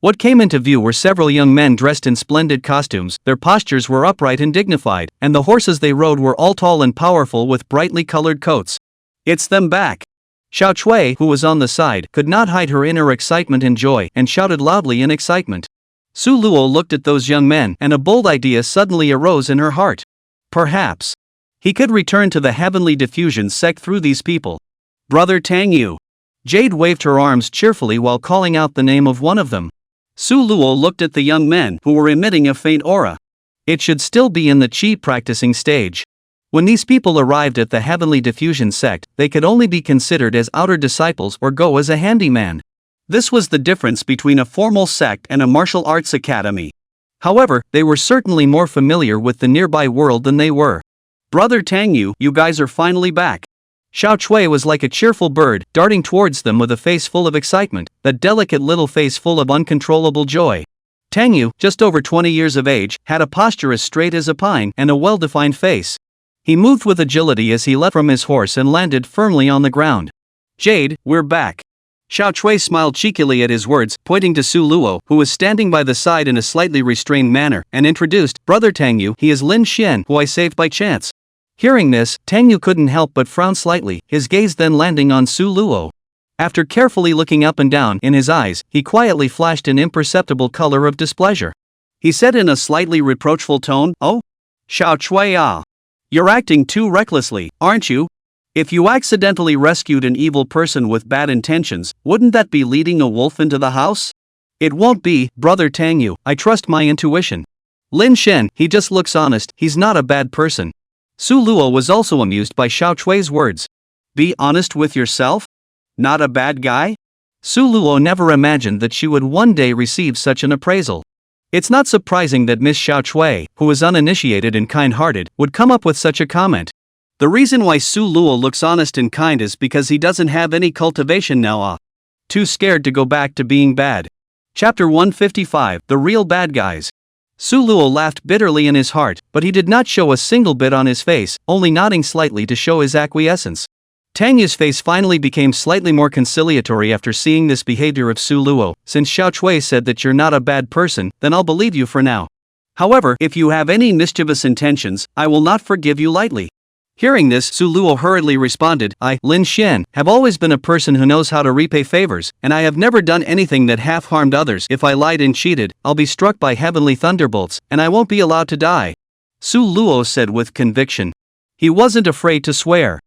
What came into view were several young men dressed in splendid costumes, their postures were upright and dignified, and the horses they rode were all tall and powerful with brightly colored coats. It's them back! Xiao Chui, who was on the side, could not hide her inner excitement and joy, and shouted loudly in excitement. Su Luo looked at those young men, and a bold idea suddenly arose in her heart. Perhaps he could return to the Heavenly Diffusion sect through these people. Brother Tang Yu. Jade waved her arms cheerfully while calling out the name of one of them. Su Luo looked at the young men, who were emitting a faint aura. It should still be in the Qi practicing stage. When these people arrived at the Heavenly Diffusion sect, they could only be considered as outer disciples or go as a handyman. This was the difference between a formal sect and a martial arts academy. However, they were certainly more familiar with the nearby world than they were. Brother Tang Yu, you guys are finally back. Xiao Chui was like a cheerful bird, darting towards them with a face full of excitement, that delicate little face full of uncontrollable joy. Tang Yu, just over 20 years of age, had a posture as straight as a pine and a well-defined face. He moved with agility as he leapt from his horse and landed firmly on the ground. Jade, we're back. Xiao Chui smiled cheekily at his words, pointing to Su Luo, who was standing by the side in a slightly restrained manner, and introduced, Brother Tang Yu, he is Lin Qian, who I saved by chance. Hearing this, Tang Yu couldn't help but frown slightly, his gaze then landing on Su Luo. After carefully looking up and down in his eyes, he quietly flashed an imperceptible color of displeasure. He said in a slightly reproachful tone, Oh? Xiao Chui ah. You're acting too recklessly, aren't you? If you accidentally rescued an evil person with bad intentions, wouldn't that be leading a wolf into the house? It won't be, Brother Tang Yu, I trust my intuition. Lin Shen, he just looks honest, he's not a bad person. Su Luo was also amused by Xiao Chui's words. Be honest with yourself? Not a bad guy? Su Luo never imagined that she would one day receive such an appraisal. It's not surprising that Miss Xiao Chui, who is uninitiated and kind-hearted, would come up with such a comment. The reason why Su Luo looks honest and kind is because he doesn't have any cultivation now. Too scared to go back to being bad. Chapter 155, The Real Bad Guys. Su Luo laughed bitterly in his heart, but he did not show a single bit on his face, only nodding slightly to show his acquiescence. Tang Yu's face finally became slightly more conciliatory after seeing this behavior of Su Luo. Since Xiao Chui said that you're not a bad person, then I'll believe you for now. However, if you have any mischievous intentions, I will not forgive you lightly. Hearing this, Su Luo hurriedly responded, I, Lin Qian, have always been a person who knows how to repay favors, and I have never done anything that half-harmed others. If I lied and cheated, I'll be struck by heavenly thunderbolts, and I won't be allowed to die. Su Luo said with conviction. He wasn't afraid to swear.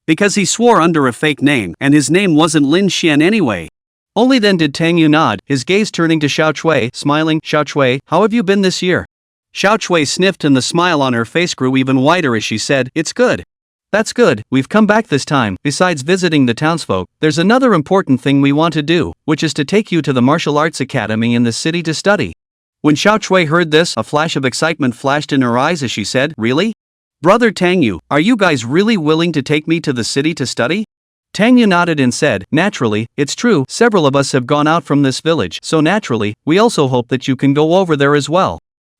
Because he swore under a fake name, and his name wasn't Lin Qian anyway. Only then did Tang Yu nod, his gaze turning to Xiao Chui, smiling, Xiao Chui, how have you been this year? Xiao Chui sniffed and the smile on her face grew even wider as she said, "It's good. That's good, we've come back this time. Besides visiting the townsfolk, there's another important thing we want to do, which is to take you to the martial arts academy in the city to study." When Xiao Chui heard this, a flash of excitement flashed in her eyes as she said, "Really? Brother Tang Yu, are you guys really willing to take me to the city to study?" Tang Yu nodded and said, "Naturally, it's true, several of us have gone out from this village, so naturally, we also hope that you can go over there as well."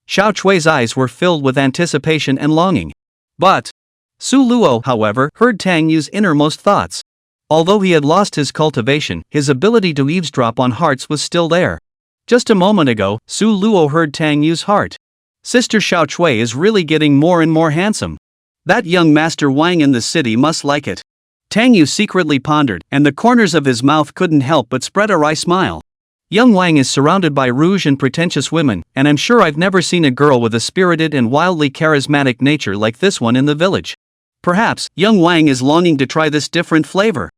Xiao Chui's eyes were filled with anticipation and longing. But Su Luo, however, heard Tang Yu's innermost thoughts. Although he had lost his cultivation, his ability to eavesdrop on hearts was still there. Just a moment ago, Su Luo heard Tang Yu's heart. Sister Xiao Chui is really getting more and more handsome. That young Master Wang in the city must like it. Tang Yu secretly pondered, and the corners of his mouth couldn't help but spread a wry smile. Young Wang is surrounded by rouge and pretentious women, and I'm sure I've never seen a girl with a spirited and wildly charismatic nature like this one in the village. Perhaps, young Wang is longing to try this different flavor.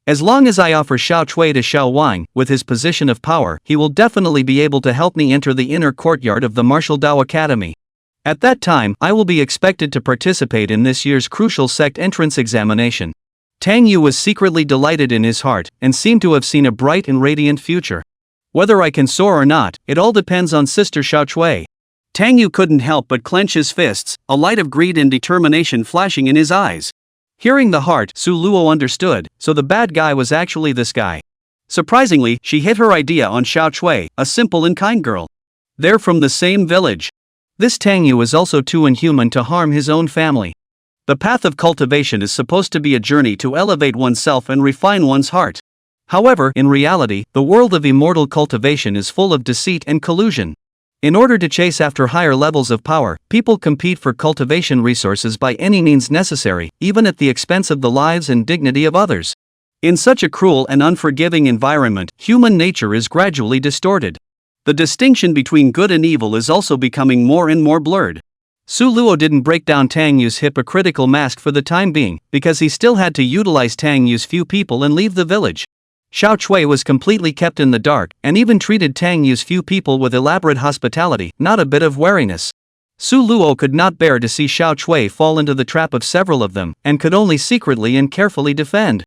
As long as I offer Xiao Chui to Xiao Wang, with his position of power, he will definitely be able to help me enter the inner courtyard of the Martial Dao Academy. At that time, I will be expected to participate in this year's crucial sect entrance examination. Tang Yu was secretly delighted in his heart, and seemed to have seen a bright and radiant future. Whether I can soar or not, it all depends on Sister Xiao Chui. Tang Yu couldn't help but clench his fists, a light of greed and determination flashing in his eyes. Hearing the heart, Su Luo understood, so the bad guy was actually this guy. Surprisingly, she hit her idea on Xiao Chui, a simple and kind girl. They're from the same village. This Tang Yu is also too inhuman to harm his own family. The path of cultivation is supposed to be a journey to elevate oneself and refine one's heart. However, in reality, the world of immortal cultivation is full of deceit and collusion. In order to chase after higher levels of power, people compete for cultivation resources by any means necessary, even at the expense of the lives and dignity of others. In such a cruel and unforgiving environment, human nature is gradually distorted. The distinction between good and evil is also becoming more and more blurred. Su Luo didn't break down Tang Yu's hypocritical mask for the time being, because he still had to utilize Tang Yu's few people and leave the village. Xiao Chui was completely kept in the dark, and even treated Tang Yu's few people with elaborate hospitality, not a bit of wariness. Su Luo could not bear to see Xiao Chui fall into the trap of several of them, and could only secretly and carefully defend.